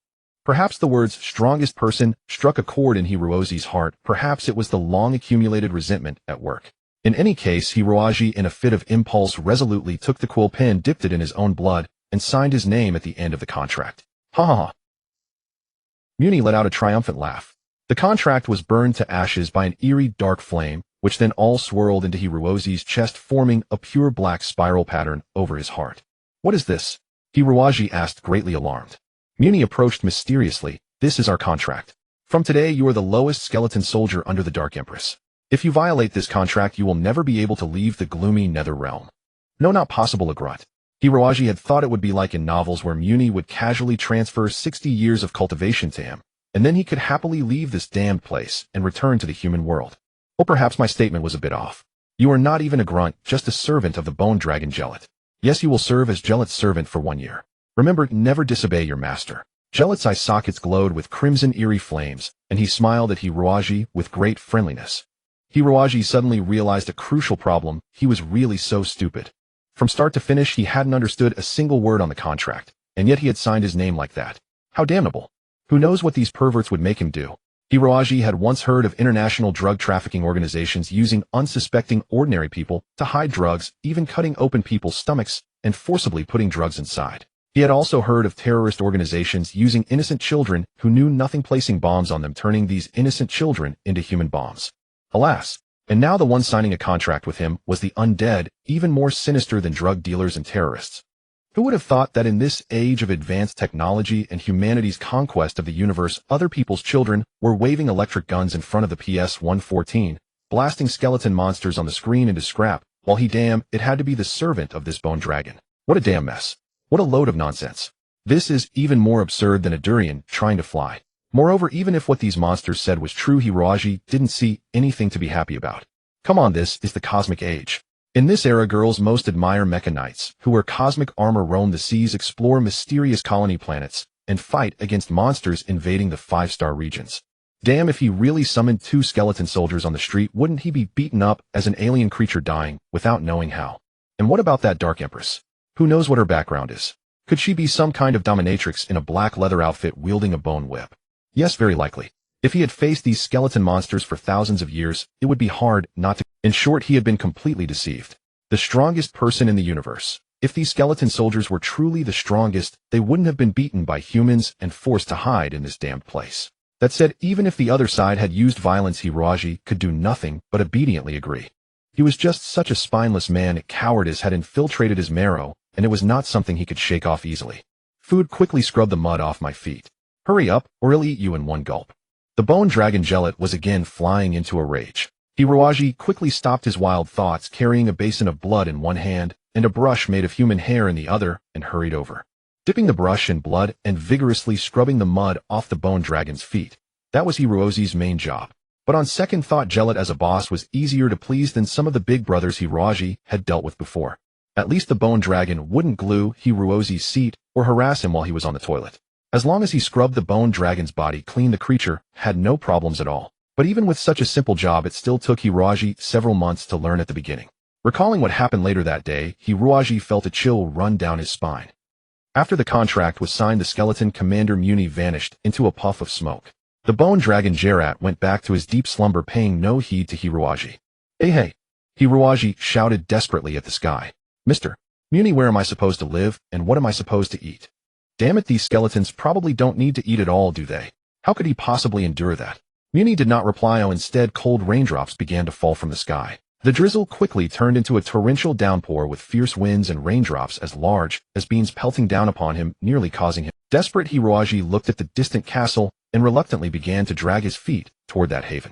Speaker 1: Perhaps the words strongest person struck a chord in Hiroji's heart. Perhaps it was the long-accumulated resentment at work. In any case, Hiroji, in a fit of impulse, resolutely took the quill pen, dipped it in his own blood, and signed his name at the end of the contract. Ha ha ha. Muni let out a triumphant laugh. The contract was burned to ashes by an eerie dark flame, which then all swirled into Hiroji's chest, forming a pure black spiral pattern over his heart. What is this? Hiroji asked, greatly alarmed. Muni approached mysteriously. This is our contract. From today you are the lowest skeleton soldier under the Dark Empress. If you violate this contract, you will never be able to leave the gloomy nether realm. No, not possible, a grunt. Hiroji had thought it would be like in novels where Muni would casually transfer 60 years of cultivation to him, and then he could happily leave this damned place and return to the human world. Or perhaps my statement was a bit off. You are not even a grunt, just a servant of the bone dragon Gelat. Yes, you will serve as Gelat's servant for 1 year. Remember, never disobey your master. Gelat's eye sockets glowed with crimson eerie flames, and he smiled at Hiroji with great friendliness. Hiroji suddenly realized a crucial problem. He was really so stupid. From start to finish, he hadn't understood a single word on the contract, and yet he had signed his name like that. How damnable. Who knows what these perverts would make him do? Hiroji had once heard of international drug trafficking organizations using unsuspecting ordinary people to hide drugs, even cutting open people's stomachs and forcibly putting drugs inside. He had also heard of terrorist organizations using innocent children who knew nothing, placing bombs on them, turning these innocent children into human bombs. Alas, and now the one signing a contract with him was the Undead, even more sinister than drug dealers and terrorists. Who would have thought that in this age of advanced technology and humanity's conquest of the universe, other people's children were waving electric guns in front of the PS-114, blasting skeleton monsters on the screen into scrap, while it had to be the servant of this bone dragon. What a damn mess. What a load of nonsense. This is even more absurd than a durian trying to fly. Moreover, even if what these monsters said was true, Hiroji didn't see anything to be happy about. Come on, this is the cosmic age. In this era, girls most admire mecha knights, who wear cosmic armor, roam the seas, explore mysterious colony planets, and fight against monsters invading the 5-star regions. Damn, if he really summoned 2 skeleton soldiers on the street, wouldn't he be beaten up as an alien creature, dying without knowing how? And what about that Dark Empress? Who knows what her background is? Could she be some kind of dominatrix in a black leather outfit wielding a bone whip? Yes, very likely. If he had faced these skeleton monsters for thousands of years, it would be hard not to. In short, he had been completely deceived. The strongest person in the universe. If these skeleton soldiers were truly the strongest, they wouldn't have been beaten by humans and forced to hide in this damned place. That said, even if the other side had used violence, Hiroji could do nothing but obediently agree. He was just such a spineless man. Cowardice had infiltrated his marrow, and it was not something he could shake off easily. Food, quickly scrub the mud off my feet. Hurry up, or I'll eat you in one gulp. The bone dragon Gelat was again flying into a rage. Hiroji quickly stopped his wild thoughts, carrying a basin of blood in one hand and a brush made of human hair in the other, and hurried over. Dipping the brush in blood and vigorously scrubbing the mud off the bone dragon's feet. That was Hiroji's main job. But on second thought, Gelat as a boss was easier to please than some of the big brothers Hiroji had dealt with before. At least the bone dragon wouldn't glue Hiroji's seat or harass him while he was on the toilet. As long as he scrubbed the bone dragon's body clean, the creature had no problems at all. But even with such a simple job, it still took Hiroji several months to learn at the beginning. Recalling what happened later that day, Hiroji felt a chill run down his spine. After the contract was signed, the skeleton commander Muni vanished into a puff of smoke. The bone dragon Gelat went back to his deep slumber, paying no heed to Hiroji. Hey! Hiroji shouted desperately at the sky. Mr. Muni, where am I supposed to live, and what am I supposed to eat? Damn it, these skeletons probably don't need to eat at all, do they? How could he possibly endure that? Muni did not reply. Instead, cold raindrops began to fall from the sky. The drizzle quickly turned into a torrential downpour with fierce winds and raindrops as large as beans pelting down upon him, nearly causing him. Desperate, Hiroji looked at the distant castle and reluctantly began to drag his feet toward that haven.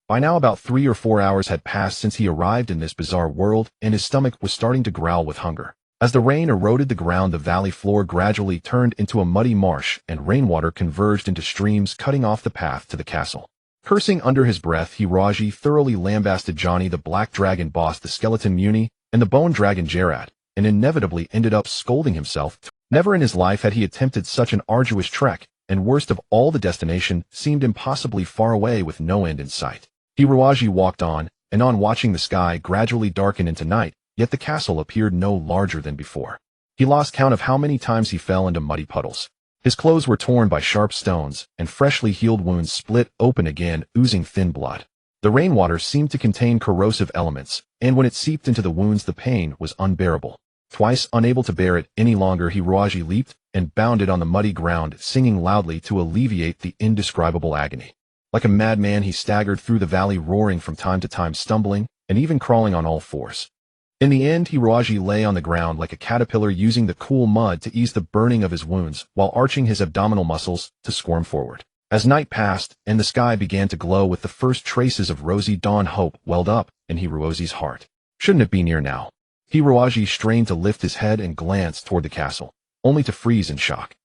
Speaker 1: By now, about 3 or 4 hours had passed since he arrived in this bizarre world, and his stomach was starting to growl with hunger. As the rain eroded the ground, the valley floor gradually turned into a muddy marsh, and rainwater converged into streams, cutting off the path to the castle. Cursing under his breath, Hiroji thoroughly lambasted Johnny, the black dragon boss, the skeleton Muni, and the bone dragon Gelat, and inevitably ended up scolding himself. Never in his life had he attempted such an arduous trek, and worst of all, the destination seemed impossibly far away with no end in sight. Hiroji walked on, and on, watching the sky gradually darken into night, yet the castle appeared no larger than before. He lost count of how many times he fell into muddy puddles. His clothes were torn by sharp stones, and freshly healed wounds split open again, oozing thin blood. The rainwater seemed to contain corrosive elements, and when it seeped into the wounds the pain was unbearable. Twice unable to bear it any longer, Hiroaji leaped and bounded on the muddy ground, singing loudly to alleviate the indescribable agony. Like a madman he staggered through the valley, roaring from time to time, stumbling, and even crawling on all fours. In the end, Hiroaji lay on the ground like a caterpillar, using the cool mud to ease the burning of his wounds, while arching his abdominal muscles to squirm forward. As night passed, and the sky began to glow with the first traces of rosy dawn, hope welled up in Hiroaji's heart. Shouldn't it be near now? Hiroaji strained to lift his head and glance toward the castle, only to freeze in shock.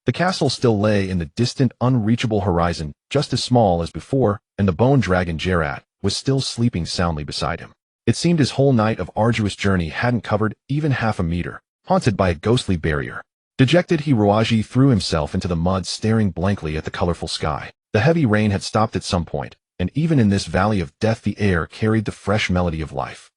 Speaker 1: The castle still lay in the distant, unreachable horizon, just as small as before, and the bone dragon Jerat was still sleeping soundly beside him. It seemed his whole night of arduous journey hadn't covered even half a meter, haunted by a ghostly barrier. Dejected, Hiroaji threw himself into the mud, staring blankly at the colorful sky. The heavy rain had stopped at some point, and even in this valley of death the air carried the fresh melody of life.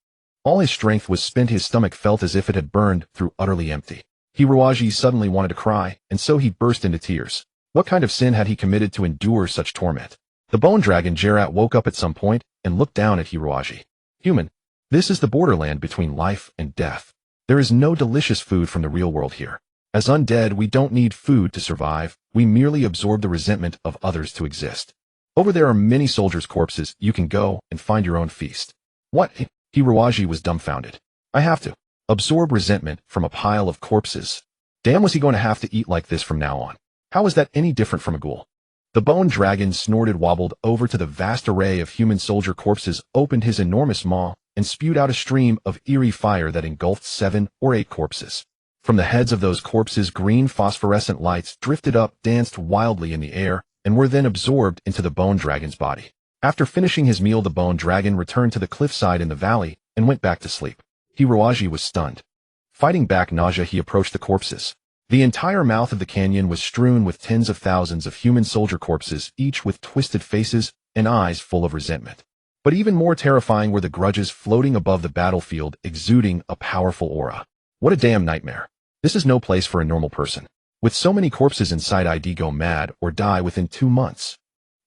Speaker 1: All his strength was spent, his stomach felt as if it had burned through, utterly empty. Hiroaji suddenly wanted to cry, and so he burst into tears. What kind of sin had he committed to endure such torment? The bone dragon Jerat woke up at some point and looked down at Hiroaji. Human, this is the borderland between life and death. There is no delicious food from the real world here. As undead, we don't need food to survive, we merely absorb the resentment of others to exist. Over there are many soldiers' corpses, you can go and find your own feast. What? Hiroaji was dumbfounded. I have to absorb resentment from a pile of corpses. Damn, was he going to have to eat like this from now on? How is that any different from a ghoul? The bone dragon snorted, wobbled over to the vast array of human soldier corpses, opened his enormous maw, and spewed out a stream of eerie fire that engulfed 7 or 8 corpses. From the heads of those corpses, green phosphorescent lights drifted up, danced wildly in the air, and were then absorbed into the bone dragon's body. After finishing his meal, the bone dragon returned to the cliffside in the valley and went back to sleep. Hiroaji was stunned. Fighting back nausea, he approached the corpses. The entire mouth of the canyon was strewn with tens of thousands of human soldier corpses, each with twisted faces and eyes full of resentment. But even more terrifying were the grudges floating above the battlefield, exuding a powerful aura. What a damn nightmare. This is no place for a normal person. With so many corpses inside, I'd go mad or die within 2 months.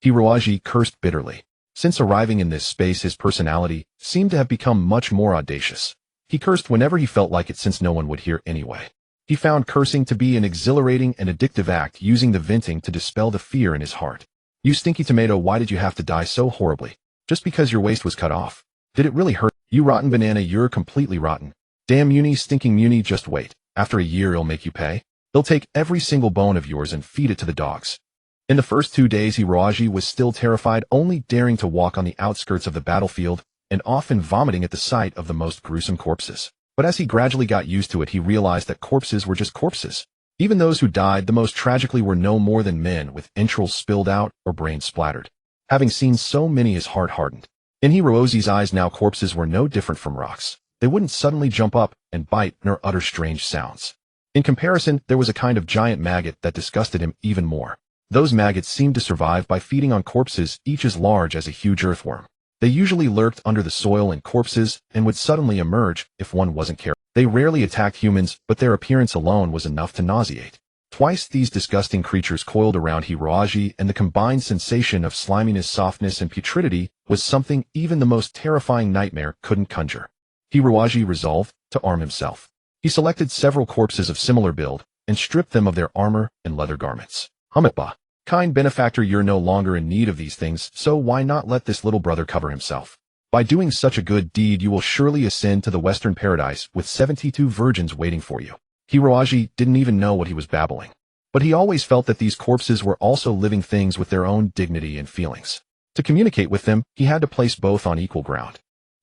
Speaker 1: Hiroaji cursed bitterly. Since arriving in this space, his personality seemed to have become much more audacious. He cursed whenever he felt like it, since no one would hear anyway. He found cursing to be an exhilarating and addictive act, using the venting to dispel the fear in his heart. You stinky tomato, why did you have to die so horribly? Just because your waist was cut off? Did it really hurt? You rotten banana, you're completely rotten. Damn Muni, stinking Muni, just wait. After a year it'll make you pay. They'll take every single bone of yours and feed it to the dogs. In the first 2 days, Hiroaji was still terrified, only daring to walk on the outskirts of the battlefield, and often vomiting at the sight of the most gruesome corpses. But as he gradually got used to it, he realized that corpses were just corpses. Even those who died the most tragically were no more than men with entrails spilled out or brains splattered. Having seen so many, his heart hardened. In Hiroaji's eyes now, corpses were no different from rocks. They wouldn't suddenly jump up and bite nor utter strange sounds. In comparison, there was a kind of giant maggot that disgusted him even more. Those maggots seemed to survive by feeding on corpses, each as large as a huge earthworm. They usually lurked under the soil in corpses and would suddenly emerge if one wasn't careful. They rarely attacked humans, but their appearance alone was enough to nauseate. Twice these disgusting creatures coiled around Hiroaji, and the combined sensation of sliminess, softness, and putridity was something even the most terrifying nightmare couldn't conjure. Hiroaji resolved to arm himself. He selected several corpses of similar build and stripped them of their armor and leather garments. Hummitba. Kind benefactor, you're no longer in need of these things, so why not let this little brother cover himself? By doing such a good deed, you will surely ascend to the western paradise with 72 virgins waiting for you. Hiroaji didn't even know what he was babbling. But he always felt that these corpses were also living things with their own dignity and feelings. To communicate with them, he had to place both on equal ground.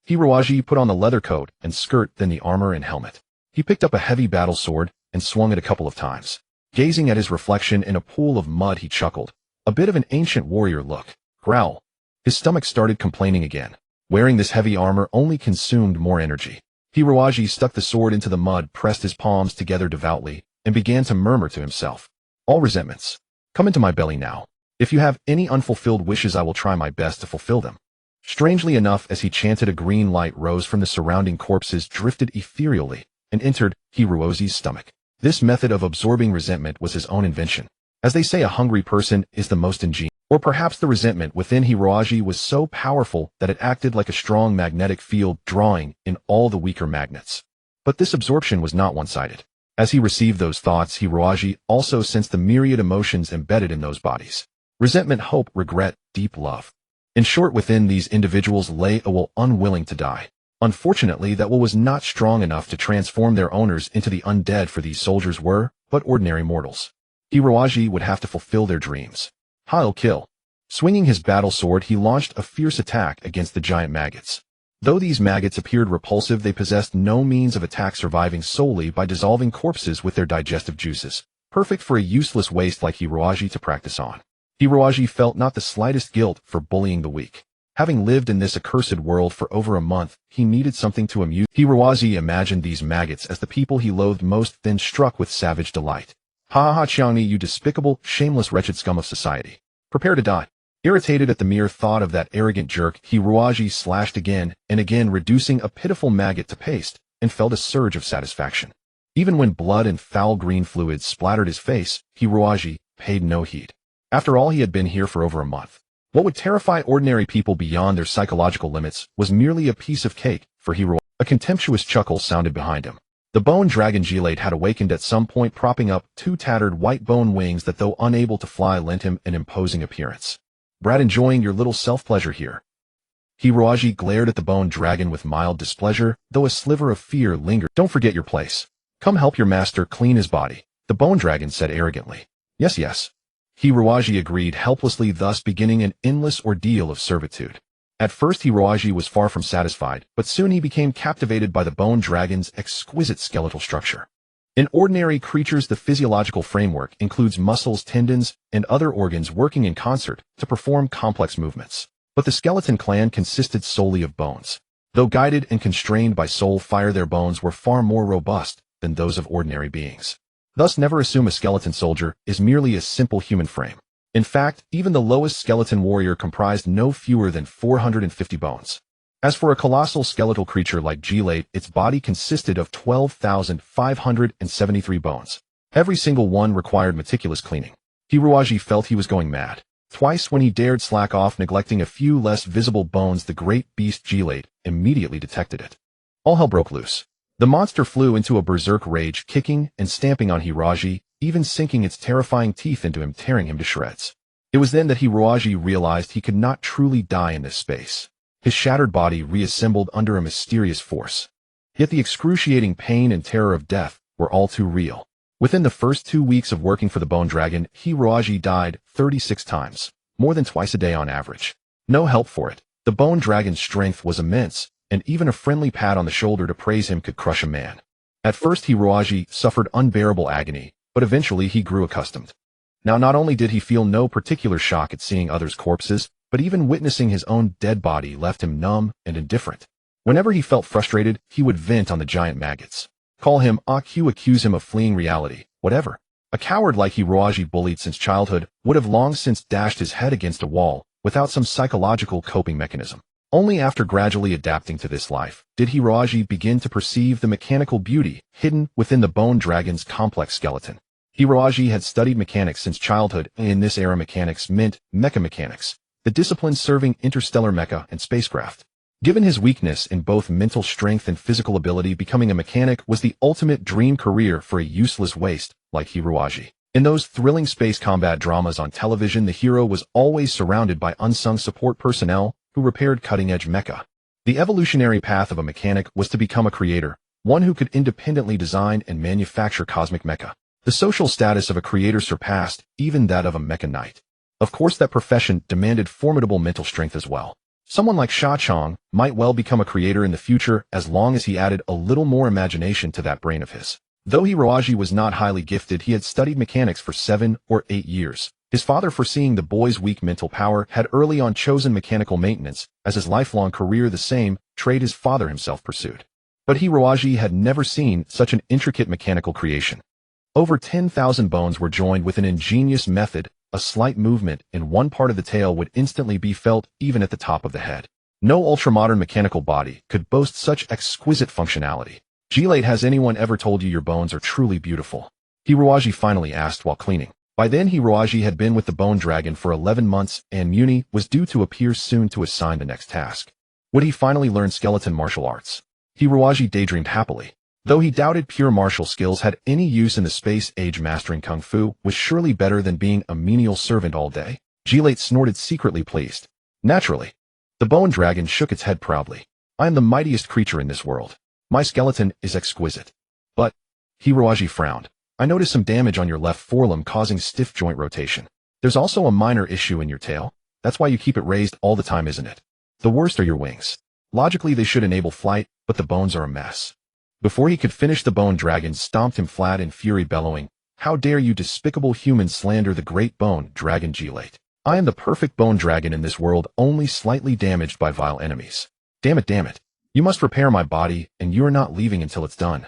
Speaker 1: Hiroaji put on the leather coat and skirt, then the armor and helmet. He picked up a heavy battle sword and swung it a couple of times. Gazing at his reflection in a pool of mud, he chuckled. A bit of an ancient warrior look. Growl. His stomach started complaining again. Wearing this heavy armor only consumed more energy. Hiroaji stuck the sword into the mud, pressed his palms together devoutly, and began to murmur to himself. All resentments, come into my belly now. If you have any unfulfilled wishes, I will try my best to fulfill them. Strangely enough, as he chanted, a green light rose from the surrounding corpses, drifted ethereally, and entered Hiroaji's stomach. This method of absorbing resentment was his own invention. As they say, a hungry person is the most ingenious. Or perhaps the resentment within Hiroaji was so powerful that it acted like a strong magnetic field, drawing in all the weaker magnets. But this absorption was not one-sided. As he received those thoughts, Hiroaji also sensed the myriad emotions embedded in those bodies. Resentment, hope, regret, deep love. In short, within these individuals lay a will unwilling to die. Unfortunately, that will was not strong enough to transform their owners into the undead, for these soldiers were but ordinary mortals. Hiroaji would have to fulfill their dreams. He'll kill. Swinging his battle sword, he launched a fierce attack against the giant maggots. Though these maggots appeared repulsive, they possessed no means of attack, surviving solely by dissolving corpses with their digestive juices, perfect for a useless waste like Hiroaji to practice on. Hiroaji felt not the slightest guilt for bullying the weak. Having lived in this accursed world for over a month, he needed something to amuse. Hiroaji imagined these maggots as the people he loathed most, then struck with savage delight. Ha ha, Chiangni, you despicable, shameless, wretched scum of society. Prepare to die. Irritated at the mere thought of that arrogant jerk, Hiroaji slashed again and again, reducing a pitiful maggot to paste, and felt a surge of satisfaction. Even when blood and foul green fluids splattered his face, Hiroaji paid no heed. After all, he had been here for over a month. What would terrify ordinary people beyond their psychological limits was merely a piece of cake for Hiroaji. A contemptuous chuckle sounded behind him. The bone dragon Gilate had awakened at some point, propping up two tattered white bone wings that, though unable to fly, lent him an imposing appearance. Brat, enjoying your little self-pleasure here? Hiroaji glared at the bone dragon with mild displeasure, though a sliver of fear lingered. Don't forget your place. Come help your master clean his body, the bone dragon said arrogantly. Yes, yes. Hiroaji agreed helplessly, thus beginning an endless ordeal of servitude. At first Hiroaji was far from satisfied, but soon he became captivated by the bone dragon's exquisite skeletal structure. In ordinary creatures, the physiological framework includes muscles, tendons, and other organs working in concert to perform complex movements. But the skeleton clan consisted solely of bones. Though guided and constrained by soul fire, their bones were far more robust than those of ordinary beings. Thus, never assume a skeleton soldier is merely a simple human frame. In fact, even the lowest skeleton warrior comprised no fewer than 450 bones. As for a colossal skeletal creature like Gilate, its body consisted of 12,573 bones. Every single one required meticulous cleaning. Hiroaji felt he was going mad. Twice when he dared slack off, neglecting a few less visible bones, the great beast Gilate immediately detected it. All hell broke loose. The monster flew into a berserk rage, kicking and stamping on Hiroaji, even sinking its terrifying teeth into him, tearing him to shreds. It was then that Hiroaji realized he could not truly die in this space. His shattered body reassembled under a mysterious force. Yet the excruciating pain and terror of death were all too real. Within the first 2 weeks of working for the Bone Dragon, Hiroaji died 36 times, more than twice a day on average. No help for it. The Bone Dragon's strength was immense, and even a friendly pat on the shoulder to praise him could crush a man. At first Hiroaji suffered unbearable agony, but eventually he grew accustomed. Now not only did he feel no particular shock at seeing others' corpses, but even witnessing his own dead body left him numb and indifferent. Whenever he felt frustrated, he would vent on the giant maggots. Call him AQ, accuse him of fleeing reality, whatever. A coward like Hiroaji, bullied since childhood, would have long since dashed his head against a wall without some psychological coping mechanism. Only after gradually adapting to this life did Hiroaji begin to perceive the mechanical beauty hidden within the Bone Dragon's complex skeleton. Hiroaji had studied mechanics since childhood, and in this era mechanics meant mecha mechanics, the discipline serving interstellar mecha and spacecraft. Given his weakness in both mental strength and physical ability, becoming a mechanic was the ultimate dream career for a useless waste like Hiroaji. In those thrilling space combat dramas on television, the hero was always surrounded by unsung support personnel who repaired cutting-edge mecha. The evolutionary path of a mechanic was to become a creator, one who could independently design and manufacture cosmic mecha. The social status of a creator surpassed even that of a mecha knight. Of course, that profession demanded formidable mental strength as well. Someone like Sha Chong might well become a creator in the future as long as he added a little more imagination to that brain of his. Though Hiroaji was not highly gifted, he had studied mechanics for 7 or 8 years. His father, foreseeing the boy's weak mental power, had early on chosen mechanical maintenance as his lifelong career, the same trade his father himself pursued. But Hiroaji had never seen such an intricate mechanical creation. Over 10,000 bones were joined with an ingenious method. A slight movement in one part of the tail would instantly be felt even at the top of the head. No ultramodern mechanical body could boast such exquisite functionality. Gilate, has anyone ever told you your bones are truly beautiful? Hiroaji finally asked while cleaning. By then Hiroaji had been with the Bone Dragon for 11 months, and Muni was due to appear soon to assign the next task. Would he finally learn skeleton martial arts? Hiroaji daydreamed happily. Though he doubted pure martial skills had any use in the space age, mastering kung fu was surely better than being a menial servant all day. Gilate snorted, secretly pleased. Naturally. The Bone Dragon shook its head proudly. I am the mightiest creature in this world. My skeleton is exquisite. But, Hiroaji frowned. I noticed some damage on your left forelimb causing stiff joint rotation. There's also a minor issue in your tail. That's why you keep it raised all the time, isn't it? The worst are your wings. Logically they should enable flight, but the bones are a mess. Before he could finish, the Bone Dragon stomped him flat in fury, bellowing, How dare you despicable humans slander the great Bone Dragon Gilate? I am the perfect Bone Dragon in this world, only slightly damaged by vile enemies. Damn it. You must repair my body, and you are not leaving until it's done.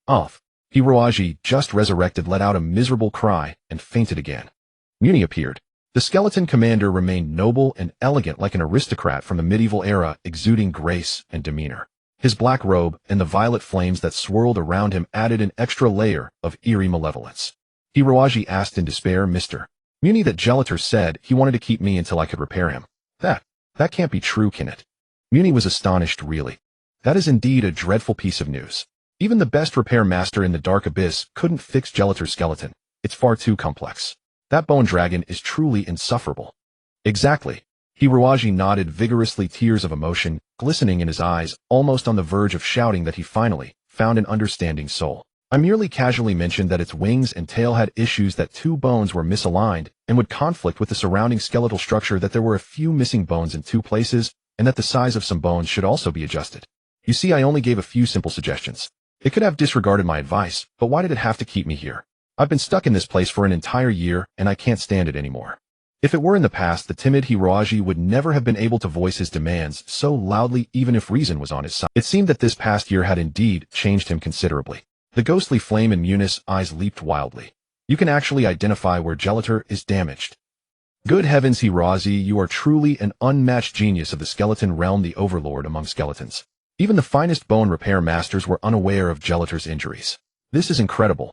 Speaker 1: Off. Hiroaji, just resurrected, let out a miserable cry and fainted again. Muni appeared. The skeleton commander remained noble and elegant like an aristocrat from the medieval era, exuding grace and demeanor. His black robe and the violet flames that swirled around him added an extra layer of eerie malevolence. Hiroaji asked in despair, Mr. Muni, that Gelator said he wanted to keep me until I could repair him. That can't be true, can it? Muni was astonished, really. That is indeed a dreadful piece of news. Even the best repair master in the Dark Abyss couldn't fix Gelator's skeleton. It's far too complex. That Bone Dragon is truly insufferable. Exactly. Hiroaji nodded vigorously, tears of emotion glistening in his eyes, almost on the verge of shouting that he finally found an understanding soul. I merely casually mentioned that its wings and tail had issues, that two bones were misaligned and would conflict with the surrounding skeletal structure, that there were a few missing bones in two places, and that the size of some bones should also be adjusted. You see, I only gave a few simple suggestions. It could have disregarded my advice, but why did it have to keep me here? I've been stuck in this place for an entire year, and I can't stand it anymore. If it were in the past, the timid Hiroaji would never have been able to voice his demands so loudly, even if reason was on his side. It seemed that this past year had indeed changed him considerably. The ghostly flame in Muni's eyes leaped wildly. You can actually identify where Gelator is damaged. Good heavens, Hiroaji, you are truly an unmatched genius of the skeleton realm, the overlord among skeletons. Even the finest bone repair masters were unaware of Gelator's injuries. This is incredible.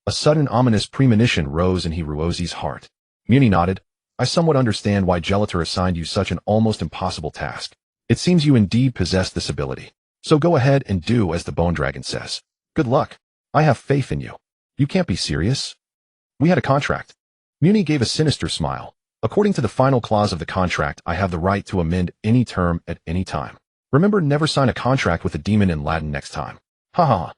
Speaker 1: A sudden ominous premonition rose in Hiroaji's heart. Muni nodded. I somewhat understand why Gelator assigned you such an almost impossible task. It seems you indeed possess this ability. So go ahead and do as the Bone Dragon says. Good luck. I have faith in you. You can't be serious. We had a contract. Muni gave a sinister smile. According to the final clause of the contract, I have the right to amend any term at any time. Remember, never sign a contract with a demon in Latin next time. Ha ha.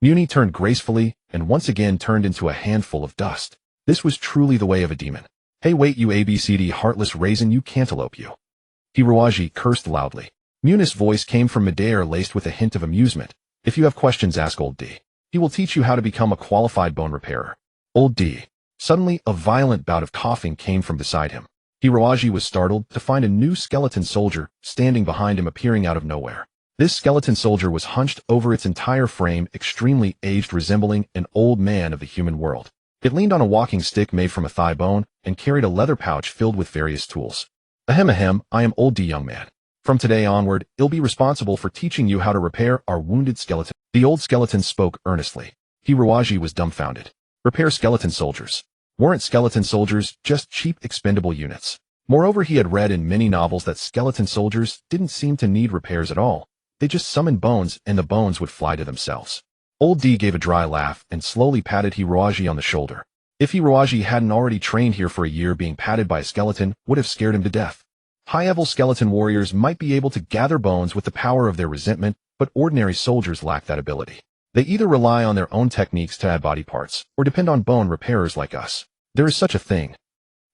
Speaker 1: Muni turned gracefully and once again turned into a handful of dust. This was truly the way of a demon. Hey, wait, you ABCD heartless raisin, you cantaloupe, you. Hiroaji cursed loudly. Muni's voice came from midair, laced with a hint of amusement. If you have questions, ask Old D. He will teach you how to become a qualified bone repairer. Old D. Suddenly, a violent bout of coughing came from beside him. Hiroaji was startled to find a new skeleton soldier standing behind him, appearing out of nowhere. This skeleton soldier was hunched over its entire frame, extremely aged, resembling an old man of the human world. It leaned on a walking stick made from a thigh bone and carried a leather pouch filled with various tools. Ahem, I am Old D, young man. From today onward, I'll be responsible for teaching you how to repair our wounded skeleton. The old skeleton spoke earnestly. Hiroaji was dumbfounded. Repair skeleton soldiers. Weren't skeleton soldiers just cheap, expendable units? Moreover, he had read in many novels that skeleton soldiers didn't seem to need repairs at all. They just summoned bones and the bones would fly to themselves. Old D gave a dry laugh and slowly patted Hiroaji on the shoulder. If Hiroaji hadn't already trained here for a year, being patted by a skeleton would have scared him to death. High-level skeleton warriors might be able to gather bones with the power of their resentment, but ordinary soldiers lack that ability. They either rely on their own techniques to add body parts, or depend on bone repairers like us. There is such a thing.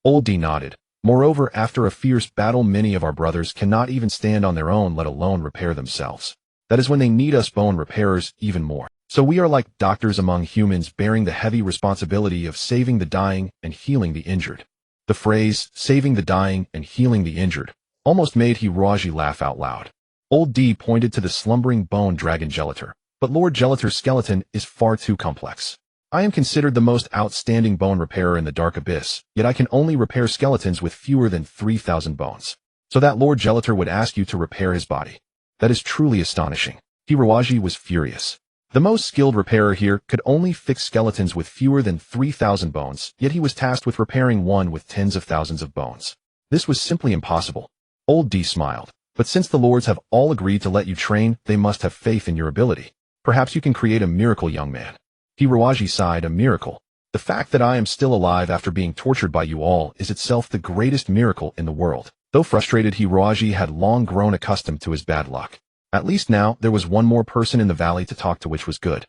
Speaker 1: Old D nodded. Moreover, after a fierce battle, many of our brothers cannot even stand on their own, let alone repair themselves. That is when they need us bone repairers even more. So we are like doctors among humans, bearing the heavy responsibility of saving the dying and healing the injured. The phrase, saving the dying and healing the injured, almost made Hiroaji laugh out loud. Old D pointed to the slumbering Bone Dragon Gelator. But Lord Gelator's skeleton is far too complex. I am considered the most outstanding bone repairer in the Dark Abyss, yet I can only repair skeletons with fewer than 3,000 bones. So that Lord Gelator would ask you to repair his body. That is truly astonishing. Hiroaji was furious. The most skilled repairer here could only fix skeletons with fewer than 3,000 bones, yet he was tasked with repairing one with tens of thousands of bones. This was simply impossible. Old D smiled. But since the lords have all agreed to let you train, they must have faith in your ability. Perhaps you can create a miracle, young man. Hiroaji sighed. A miracle. The fact that I am still alive after being tortured by you all is itself the greatest miracle in the world. Though frustrated, Hiroaji had long grown accustomed to his bad luck. At least now, there was one more person in the valley to talk to, which was good.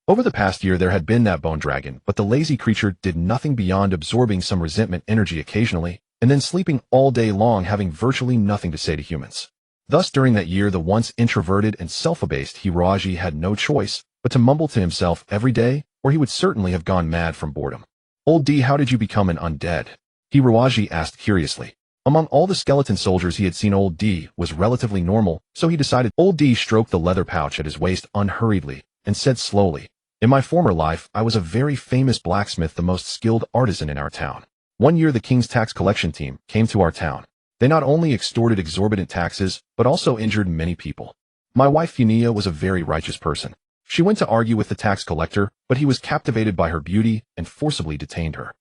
Speaker 1: Over the past year there had been that bone dragon, but the lazy creature did nothing beyond absorbing some resentment energy occasionally, and then sleeping all day long, having virtually nothing to say to humans. Thus during that year the once introverted and self-abased Hiroaji had no choice but to mumble to himself every day, or he would certainly have gone mad from boredom. Old D, how did you become an undead? Hiroaji asked curiously. Among all the skeleton soldiers he had seen, Old D was relatively normal, so he decided. Old D stroked the leather pouch at his waist unhurriedly and said slowly, in my former life, I was a very famous blacksmith, the most skilled artisan in our town. One year the king's tax collection team came to our town. They not only extorted exorbitant taxes, but also injured many people. My wife Funia was a very righteous person. She went to argue with the tax collector, but he was captivated by her beauty and forcibly detained her.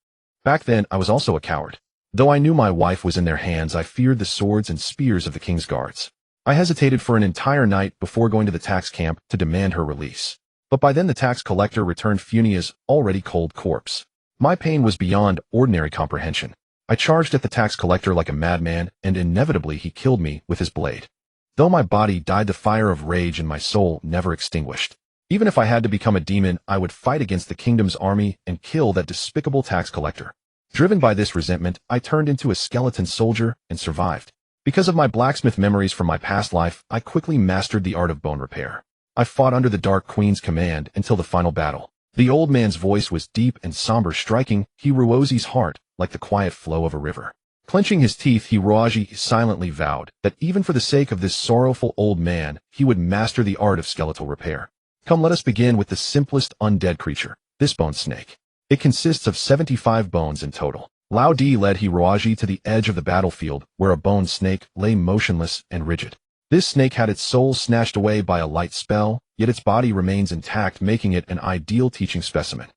Speaker 1: Back then, I was also a coward. Though I knew my wife was in their hands, I feared the swords and spears of the king's guards. I hesitated for an entire night before going to the tax camp to demand her release. But by then the tax collector returned Funia's already cold corpse. My pain was beyond ordinary comprehension. I charged at the tax collector like a madman, and inevitably he killed me with his blade. Though my body died, the fire of rage in my soul never extinguished. Even if I had to become a demon, I would fight against the kingdom's army and kill that despicable tax collector. Driven by this resentment, I turned into a skeleton soldier and survived. Because of my blacksmith memories from my past life, I quickly mastered the art of bone repair. I fought under the Dark Queen's command until the final battle. The old man's voice was deep and somber, striking Hiroaji's heart like the quiet flow of a river. Clenching his teeth, Hiroaji silently vowed that even for the sake of this sorrowful old man, he would master the art of skeletal repair. Come, let us begin with the simplest undead creature, this bone snake. It consists of 75 bones in total. Lao Di led Hiroaji to the edge of the battlefield, where a bone snake lay motionless and rigid. This snake had its soul snatched away by a light spell, yet its body remains intact, making it an ideal teaching specimen.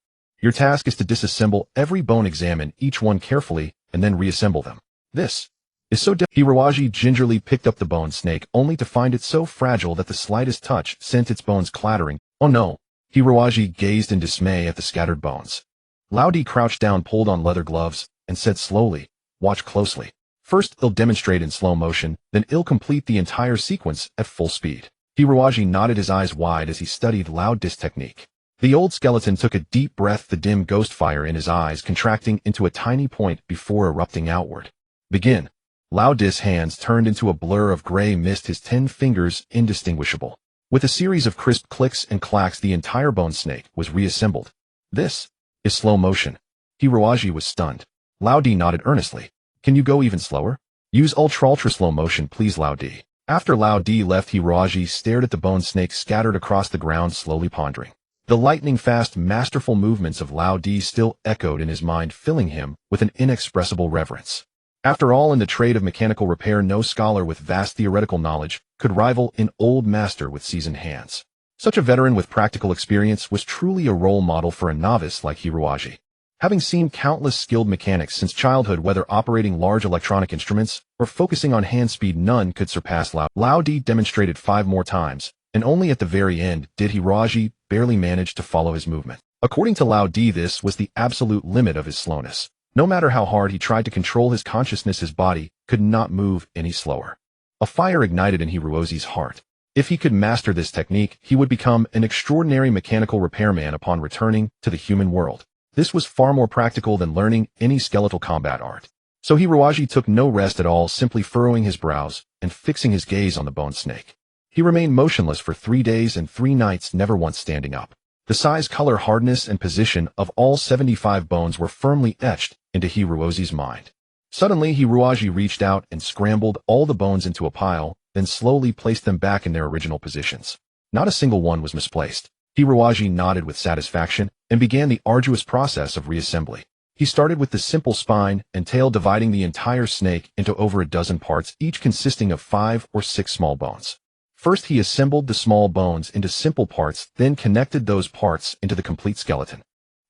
Speaker 1: Your task is to disassemble every bone, examine each one carefully, and then reassemble them. This is so difficult. Hiroaji gingerly picked up the bone snake, only to find it so fragile that the slightest touch sent its bones clattering. Oh no! Hiroaji gazed in dismay at the scattered bones. Lao Di crouched down, pulled on leather gloves, and said slowly, watch closely. First, he'll demonstrate in slow motion, then he'll complete the entire sequence at full speed. Hiroaji nodded, his eyes wide as he studied Lao Di's technique. The old skeleton took a deep breath, the dim ghost fire in his eyes contracting into a tiny point before erupting outward. Begin. Lao Di's hands turned into a blur of gray mist, his 10 fingers indistinguishable. With a series of crisp clicks and clacks, the entire bone snake was reassembled. This is slow motion. Hiroaji was stunned. Lao Di nodded earnestly. Can you go even slower? Use ultra slow motion, please, Lao Di. After Lao Di left, Hiroaji stared at the bone snake scattered across the ground, slowly pondering. The lightning-fast, masterful movements of Lao Di still echoed in his mind, filling him with an inexpressible reverence. After all, in the trade of mechanical repair, no scholar with vast theoretical knowledge could rival an old master with seasoned hands. Such a veteran with practical experience was truly a role model for a novice like Hiroaji. Having seen countless skilled mechanics since childhood, whether operating large electronic instruments or focusing on hand speed, none could surpass Lao. Lao Di demonstrated 5 more times, and only at the very end did Hiroaji barely manage to follow his movement. According to Lao Di, this was the absolute limit of his slowness. No matter how hard he tried to control his consciousness, his body could not move any slower. A fire ignited in Hiroaji's heart. If he could master this technique, he would become an extraordinary mechanical repairman upon returning to the human world. This was far more practical than learning any skeletal combat art. So Hiroaji took no rest at all, simply furrowing his brows and fixing his gaze on the bone snake. He remained motionless for 3 days and 3 nights, never once standing up. The size, color, hardness, and position of all 75 bones were firmly etched into Hiroaji's mind. Suddenly, Hiroaji reached out and scrambled all the bones into a pile, then slowly placed them back in their original positions. Not a single one was misplaced. Hiroaji nodded with satisfaction and began the arduous process of reassembly. He started with the simple spine and tail, dividing the entire snake into over a dozen parts, each consisting of 5 or 6 small bones. First he assembled the small bones into simple parts, then connected those parts into the complete skeleton.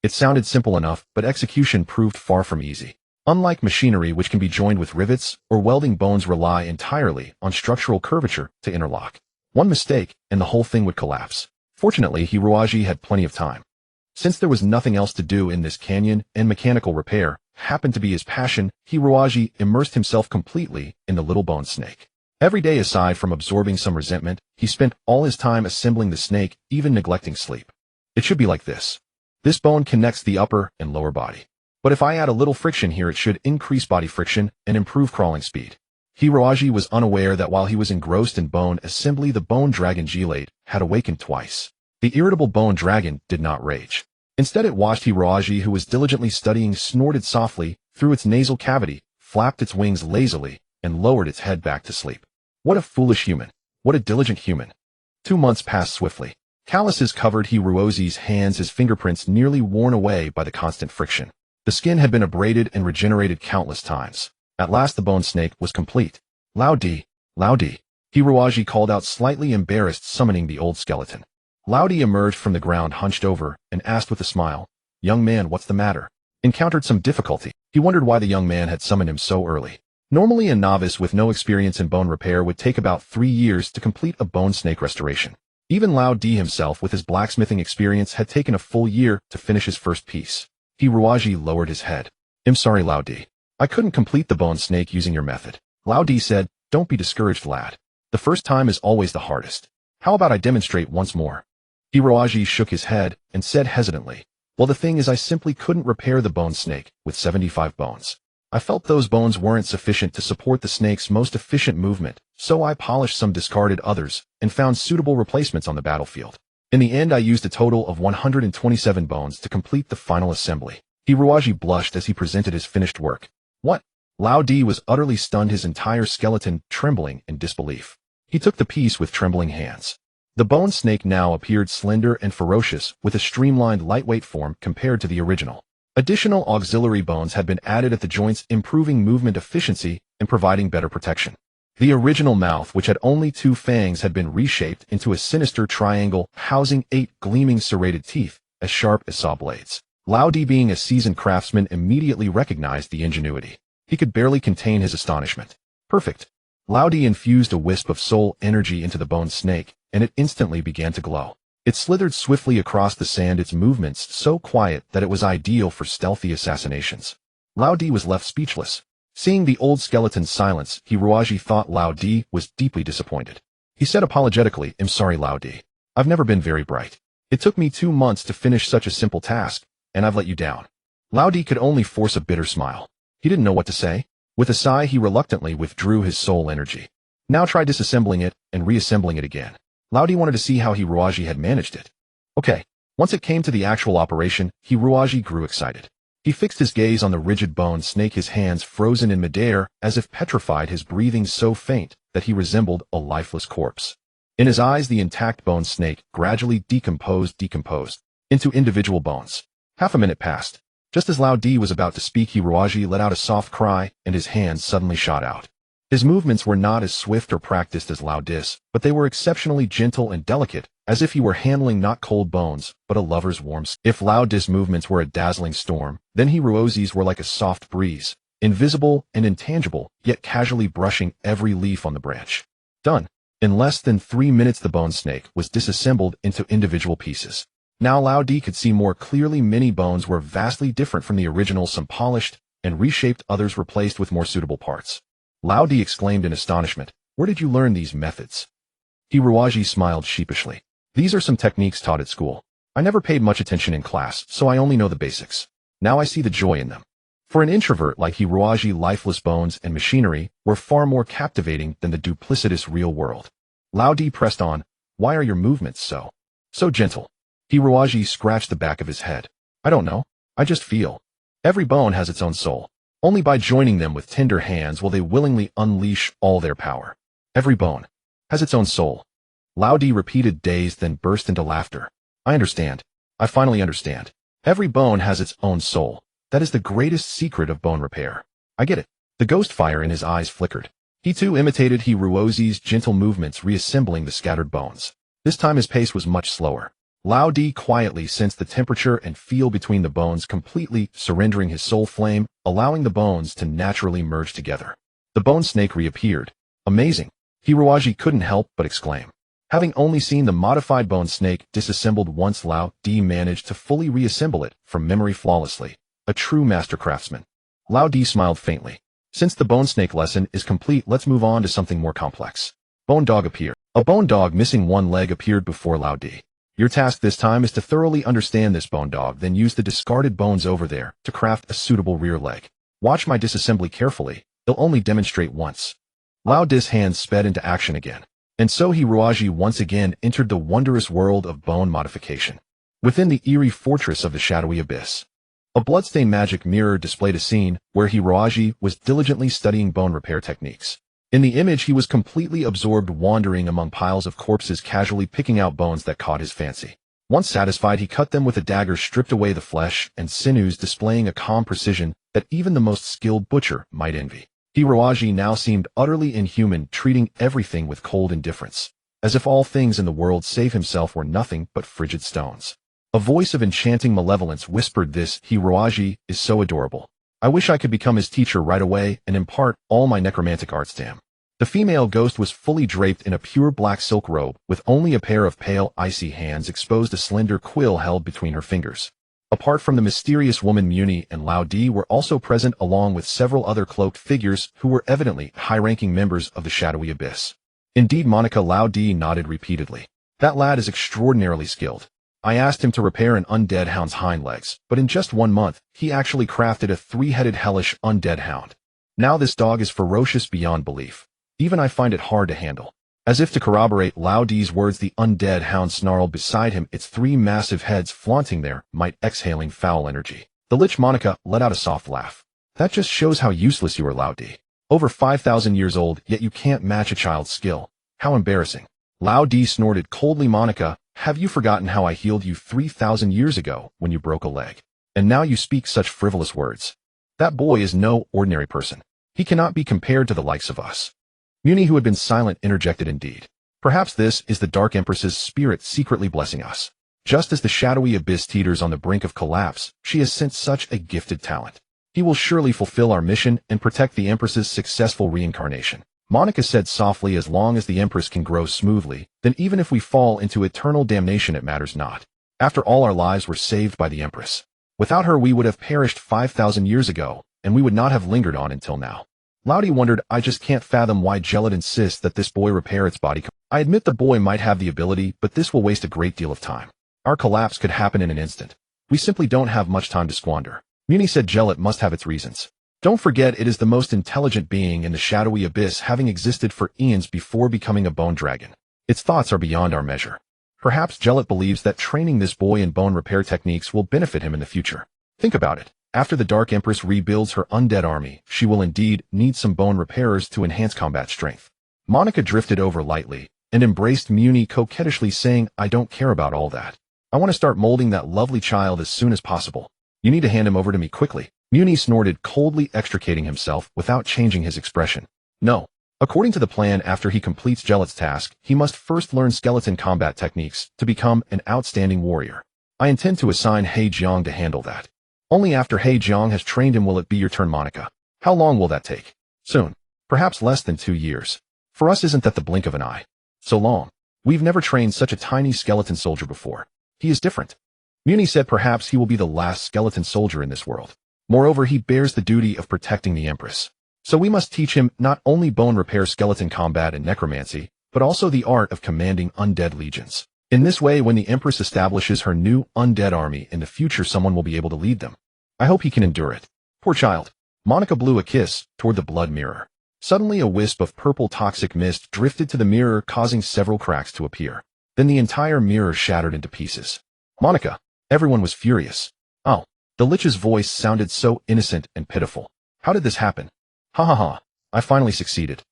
Speaker 1: It sounded simple enough, but execution proved far from easy. Unlike machinery which can be joined with rivets, or welding, bones rely entirely on structural curvature to interlock. One mistake, and the whole thing would collapse. Fortunately, Hiroaji had plenty of time. Since there was nothing else to do in this canyon, and mechanical repair happened to be his passion, Hiroaji immersed himself completely in the little bone snake. Every day, aside from absorbing some resentment, he spent all his time assembling the snake, even neglecting sleep. It should be like this. This bone connects the upper and lower body. But if I add a little friction here, it should increase body friction and improve crawling speed. Hiroaji was unaware that while he was engrossed in bone assembly, the bone dragon Gelade had awakened twice. The irritable bone dragon did not rage. Instead, it watched Hiroaji, who was diligently studying, snorted softly through its nasal cavity, flapped its wings lazily, and lowered its head back to sleep. What a foolish human. What a diligent human. 2 months passed swiftly. Calluses covered Hiroaji's hands, his fingerprints nearly worn away by the constant friction. The skin had been abraded and regenerated countless times. At last the bone snake was complete. Lao Di, Lao Di. Hiroaji called out, slightly embarrassed, summoning the old skeleton. Lao Di emerged from the ground, hunched over, and asked with a smile, "Young man, what's the matter?" Encountered some difficulty. He wondered why the young man had summoned him so early. Normally, a novice with no experience in bone repair would take about 3 years to complete a bone snake restoration. Even Lao Di himself, with his blacksmithing experience, had taken a full year to finish his first piece. Hiroaji lowered his head. "I'm sorry, Lao Di. I couldn't complete the bone snake using your method." Lao Di said, "Don't be discouraged, lad. The first time is always the hardest. How about I demonstrate once more?" Hiroaji shook his head and said hesitantly, "Well, the thing is, I simply couldn't repair the bone snake with 75 bones. I felt those bones weren't sufficient to support the snake's most efficient movement, so I polished some, discarded others, and found suitable replacements on the battlefield. In the end, I used a total of 127 bones to complete the final assembly." Hiroaji blushed as he presented his finished work. "What?" Lao Di was utterly stunned, his entire skeleton trembling in disbelief. He took the piece with trembling hands. The bone snake now appeared slender and ferocious, with a streamlined, lightweight form compared to the original. Additional auxiliary bones had been added at the joints, improving movement efficiency and providing better protection. The original mouth, which had only 2 fangs, had been reshaped into a sinister triangle housing 8 gleaming serrated teeth, as sharp as saw blades. Lao Di, being a seasoned craftsman, immediately recognized the ingenuity. He could barely contain his astonishment. "Perfect." Lao Di infused a wisp of soul energy into the bone snake, and it instantly began to glow. It slithered swiftly across the sand, its movements so quiet that it was ideal for stealthy assassinations. Lao Di was left speechless. Seeing the old skeleton's silence, Hiroaji thought Lao Di was deeply disappointed. He said apologetically, "I'm sorry, Lao Di. I've never been very bright. It took me 2 months to finish such a simple task, and I've let you down." Lao Di could only force a bitter smile. He didn't know what to say. With a sigh, he reluctantly withdrew his soul energy. Now try disassembling it and reassembling it again. Lao Di wanted to see how Hiroaji had managed it. Okay. Once it came to the actual operation, Hiroaji grew excited. He fixed his gaze on the rigid bone snake, his hands frozen in midair, as if petrified, his breathing so faint that he resembled a lifeless corpse. In his eyes, the intact bone snake gradually decomposed into individual bones. Half a minute passed. Just as Lao Di was about to speak, Hiroaji let out a soft cry, and his hands suddenly shot out. His movements were not as swift or practiced as Lao Di's, but they were exceptionally gentle and delicate, as if he were handling not cold bones, but a lover's warm skin. If Lao Di's movements were a dazzling storm, then Hiroaji's were like a soft breeze, invisible and intangible, yet casually brushing every leaf on the branch. Done. In less than 3 minutes, the bone snake was disassembled into individual pieces. Now Lao Di could see more clearly. Many bones were vastly different from the original, some polished and reshaped, others replaced with more suitable parts. Lao Di exclaimed in astonishment, "Where did you learn these methods?" Hiroaji smiled sheepishly. "These are some techniques taught at school. I never paid much attention in class, so I only know the basics. Now I see the joy in them." For an introvert like Hiroaji, lifeless bones and machinery were far more captivating than the duplicitous real world. Lao Di pressed on, "Why are your movements so gentle?" Hiroaji scratched the back of his head. "I don't know. I just feel. Every bone has its own soul. Only by joining them with tender hands will they willingly unleash all their power. Every bone has its own soul." Lao Di repeated, dazed, then burst into laughter. "I understand. I finally understand. Every bone has its own soul. That is the greatest secret of bone repair. I get it." The ghost fire in his eyes flickered. He too imitated Hiruozi's gentle movements, reassembling the scattered bones. This time his pace was much slower. Lao Di quietly sensed the temperature and feel between the bones, completely surrendering his soul flame, allowing the bones to naturally merge together. The bone snake reappeared. Amazing! Hiruozi couldn't help but exclaim. Having only seen the modified bone snake disassembled once, Lao Di managed to fully reassemble it from memory flawlessly. A true master craftsman. Lao Di smiled faintly. Since the bone snake lesson is complete, let's move on to something more complex. Bone dog appeared. A bone dog missing one leg appeared before Lao Di. Your task this time is to thoroughly understand this bone dog, then use the discarded bones over there to craft a suitable rear leg. Watch my disassembly carefully. It'll only demonstrate once. Lao Di's hands sped into action again. And so Hiruozi once again entered the wondrous world of bone modification. Within the eerie fortress of the shadowy abyss, a bloodstained magic mirror displayed a scene where Hiruozi was diligently studying bone repair techniques. In the image, he was completely absorbed, wandering among piles of corpses, casually picking out bones that caught his fancy. Once satisfied, he cut them with a dagger, stripped away the flesh and sinews, displaying a calm precision that even the most skilled butcher might envy. Hiruozi now seemed utterly inhuman, treating everything with cold indifference, as if all things in the world save himself were nothing but frigid stones. A voice of enchanting malevolence whispered, "This Hiruozi is so adorable. I wish I could become his teacher right away and impart all my necromantic arts to him." The female ghost was fully draped in a pure black silk robe, with only a pair of pale, icy hands exposed, a slender quill held between her fingers. Apart from the mysterious woman, Muni and Lao Di were also present, along with several other cloaked figures who were evidently high-ranking members of the shadowy abyss. Indeed, Monica. Lao Di nodded repeatedly. That lad is extraordinarily skilled. I asked him to repair an undead hound's hind legs, but in just 1 month, he actually crafted a 3-headed hellish undead hound. Now this dog is ferocious beyond belief. Even I find it hard to handle. As if to corroborate Lao Di's words, the undead hound snarled beside him, its 3 massive heads flaunting their might, exhaling foul energy. The Lich Monica let out a soft laugh. That just shows how useless you are, Lao Di. Over 5,000 years old, yet you can't match a child's skill. How embarrassing. Lao Di snorted coldly. Monica, have you forgotten how I healed you 3,000 years ago when you broke a leg? And now you speak such frivolous words. That boy is no ordinary person. He cannot be compared to the likes of us. Muni, who had been silent, interjected, "Indeed. Perhaps this is the Dark Empress's spirit secretly blessing us. Just as the shadowy abyss teeters on the brink of collapse, she has sent such a gifted talent. He will surely fulfill our mission and protect the Empress's successful reincarnation." Monica said softly, "As long as the Empress can grow smoothly, then even if we fall into eternal damnation, it matters not. After all, our lives were saved by the Empress. Without her, we would have perished 5,000 years ago, and we would not have lingered on until now." Lao Di wondered, "I just can't fathom why Gelid insists that this boy repair its body. I admit the boy might have the ability, but this will waste a great deal of time. Our collapse could happen in an instant. We simply don't have much time to squander." Muni said, "Gelid must have its reasons. Don't forget, it is the most intelligent being in the shadowy abyss, having existed for eons before becoming a bone dragon. Its thoughts are beyond our measure. Perhaps Gelid believes that training this boy in bone repair techniques will benefit him in the future. Think about it. After the Dark Empress rebuilds her undead army, she will indeed need some bone repairers to enhance combat strength." Monica drifted over lightly and embraced Muni coquettishly, saying, "I don't care about all that. I want to start molding that lovely child as soon as possible. You need to hand him over to me quickly." Muni snorted, coldly extricating himself without changing his expression. "No. According to the plan, after he completes Gelid's task, he must first learn skeleton combat techniques to become an outstanding warrior. I intend to assign He Jiang to handle that. Only after He Jiang has trained him will it be your turn, Monica. How long will that take?" "Soon. Perhaps less than 2 years. For us, isn't that the blink of an eye? So long. We've never trained such a tiny skeleton soldier before. He is different." Muni said, "Perhaps he will be the last skeleton soldier in this world. Moreover, he bears the duty of protecting the Empress. So we must teach him not only bone repair, skeleton combat, and necromancy, but also the art of commanding undead legions. In this way, when the Empress establishes her new undead army in the future, someone will be able to lead them. I hope he can endure it. Poor child." Monica blew a kiss toward the blood mirror. Suddenly, a wisp of purple toxic mist drifted to the mirror, causing several cracks to appear. Then the entire mirror shattered into pieces. "Monica!" Everyone was furious. "Oh." The Lich's voice sounded so innocent and pitiful. "How did this happen?" "Ha ha ha. I finally succeeded."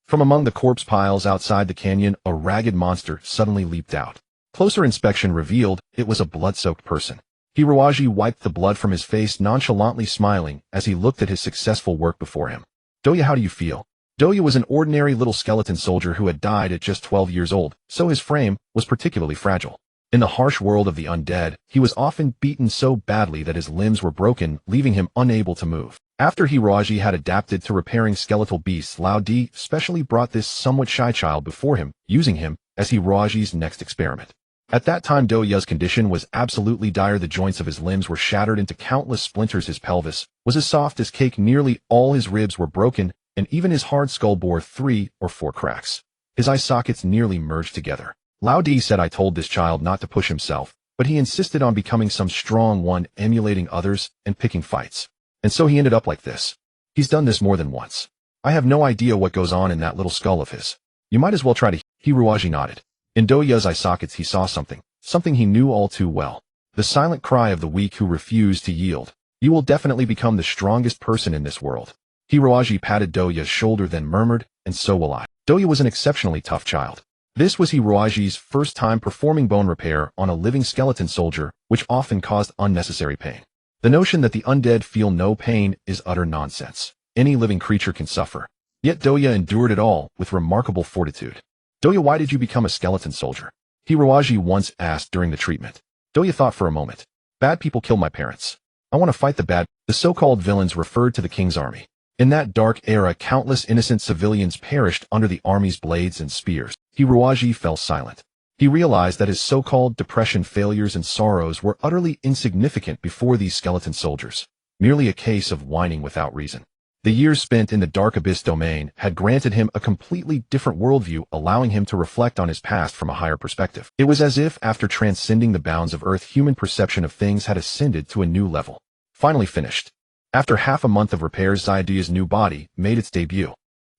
Speaker 1: From among the corpse piles outside the canyon, a ragged monster suddenly leaped out. Closer inspection revealed it was a blood-soaked person. Hiruozi wiped the blood from his face, nonchalantly smiling as he looked at his successful work before him. "Doya, how do you feel?" Doya was an ordinary little skeleton soldier who had died at just 12 years old, so his frame was particularly fragile. In the harsh world of the undead, he was often beaten so badly that his limbs were broken, leaving him unable to move. After Hiroaji had adapted to repairing skeletal beasts, Lao Di specially brought this somewhat shy child before him, using him as Hiroaji's next experiment. At that time, Doya's condition was absolutely dire. The joints of his limbs were shattered into countless splinters. His pelvis was as soft as cake. Nearly all his ribs were broken, and even his hard skull bore 3 or 4 cracks. His eye sockets nearly merged together. Lao Di said, "I told this child not to push himself, but he insisted on becoming some strong one, emulating others and picking fights. And so he ended up like this. He's done this more than once. I have no idea what goes on in that little skull of his. You might as well try to." Hiroaji nodded. In Doya's eye sockets he saw something he knew all too well. The silent cry of the weak who refuse to yield. "You will definitely become the strongest person in this world." Hiroaji patted Doya's shoulder, then murmured, "And so will I." Doya was an exceptionally tough child. This was Hiroaji's first time performing bone repair on a living skeleton soldier, which often caused unnecessary pain. The notion that the undead feel no pain is utter nonsense. Any living creature can suffer. Yet Doya endured it all with remarkable fortitude. "Doya, why did you become a skeleton soldier?" Hiroaji once asked during the treatment. Doya thought for a moment. "Bad people killed my parents. I want to fight the bad." The so-called villains referred to the king's army. In that dark era, countless innocent civilians perished under the army's blades and spears. Hiroaji fell silent. He realized that his so-called depression, failures, and sorrows were utterly insignificant before these skeleton soldiers, merely a case of whining without reason. The years spent in the dark abyss domain had granted him a completely different worldview, allowing him to reflect on his past from a higher perspective. It was as if, after transcending the bounds of Earth, human perception of things had ascended to a new level. Finally finished. After half a month of repairs, Zaidia's new body made its debut.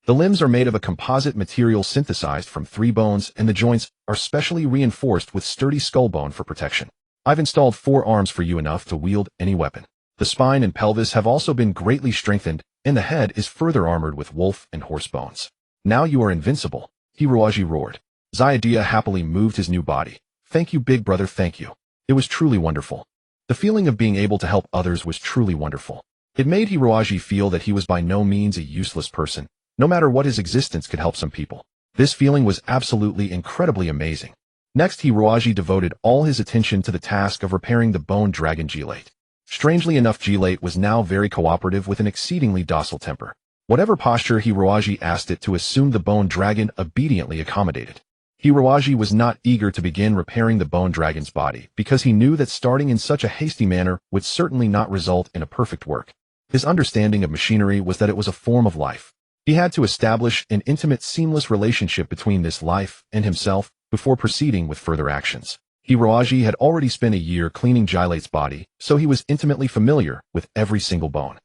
Speaker 1: The limbs are made of a composite material synthesized from 3 bones, and the joints are specially reinforced with sturdy skull bone for protection. "I've installed 4 arms for you, enough to wield any weapon. The spine and pelvis have also been greatly strengthened, and the head is further armored with wolf and horse bones. Now you are invincible," Hiroaji roared. Zaidia happily moved his new body. "Thank you, big brother, thank you. It was truly wonderful." The feeling of being able to help others was truly wonderful. It made Hiroaji feel that he was by no means a useless person. No matter what, his existence could help some people. This feeling was absolutely incredibly amazing. Next, Hiroaji devoted all his attention to the task of repairing the bone dragon Gelate. Strangely enough, Gelate was now very cooperative with an exceedingly docile temper. Whatever posture Hiroaji asked it to assume, the bone dragon obediently accommodated. Hiroaji was not eager to begin repairing the bone dragon's body, because he knew that starting in such a hasty manner would certainly not result in a perfect work. His understanding of machinery was that it was a form of life. He had to establish an intimate, seamless relationship between this life and himself before proceeding with further actions. Hiroaji had already spent a year cleaning Gilate's body, so he was intimately familiar with every single bone.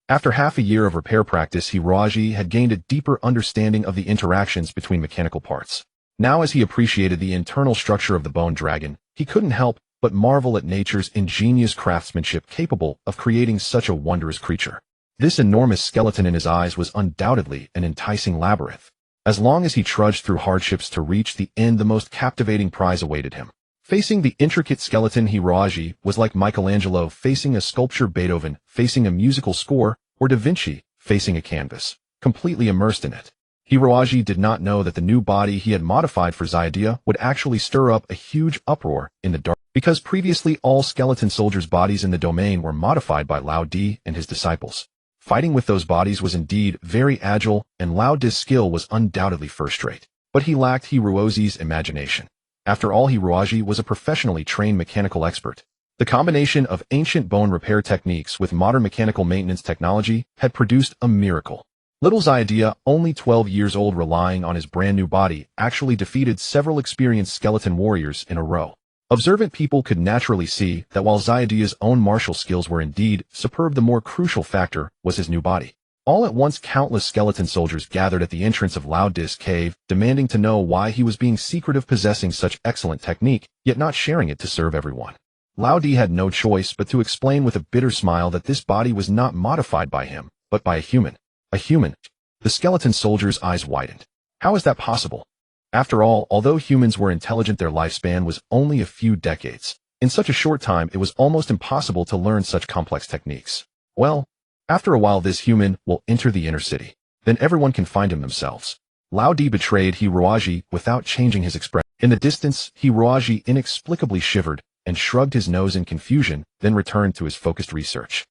Speaker 1: After half a year of repair practice, Hiroaji had gained a deeper understanding of the interactions between mechanical parts. Now, as he appreciated the internal structure of the bone dragon, he couldn't help but marvel at nature's ingenious craftsmanship capable of creating such a wondrous creature. This enormous skeleton in his eyes was undoubtedly an enticing labyrinth. As long as he trudged through hardships to reach the end, the most captivating prize awaited him. Facing the intricate skeleton, Hiroaji was like Michelangelo facing a sculpture, Beethoven facing a musical score, or Da Vinci facing a canvas, completely immersed in it. Hiroaji did not know that the new body he had modified for Zaidia would actually stir up a huge uproar in the dark, because previously all skeleton soldiers' bodies in the domain were modified by Lao Di and his disciples. Fighting with those bodies was indeed very agile, and Lao Di's skill was undoubtedly first-rate. But he lacked Hiroaji's imagination. After all, Hiroaji was a professionally trained mechanical expert. The combination of ancient bone repair techniques with modern mechanical maintenance technology had produced a miracle. Little Zaidia, only 12 years old, relying on his brand new body, actually defeated several experienced skeleton warriors in a row. Observant people could naturally see that while Zaidia's own martial skills were indeed superb, the more crucial factor was his new body. All at once, countless skeleton soldiers gathered at the entrance of Lao Di's cave, demanding to know why he was being secretive, possessing such excellent technique, yet not sharing it to serve everyone. Lao Di had no choice but to explain with a bitter smile that this body was not modified by him, but by a human. A human? The skeleton soldier's eyes widened. How is that possible? After all, although humans were intelligent, their lifespan was only a few decades. In such a short time, it was almost impossible to learn such complex techniques. Well, after a while, this human will enter the inner city. then everyone can find him themselves. Lao Di betrayed Hiroaji without changing his expression. In the distance, Hiroaji inexplicably shivered and shrugged his nose in confusion, then returned to his focused research.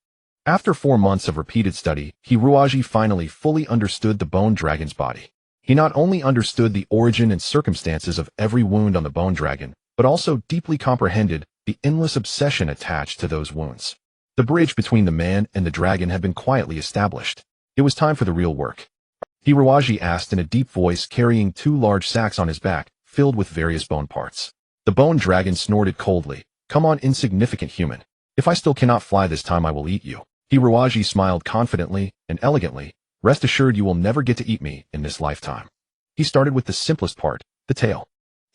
Speaker 1: After 4 months of repeated study, Hiroaji finally fully understood the bone dragon's body. He not only understood the origin and circumstances of every wound on the bone dragon, but also deeply comprehended the endless obsession attached to those wounds. The bridge between the man and the dragon had been quietly established. It was time for the real work. Hiroaji asked in a deep voice, carrying 2 large sacks on his back, filled with various bone parts. The bone dragon snorted coldly. "Come on, insignificant human. If I still cannot fly this time, I will eat you." Hiroaji smiled confidently and elegantly. "Rest assured you will never get to eat me in this lifetime." He started with the simplest part, the tail.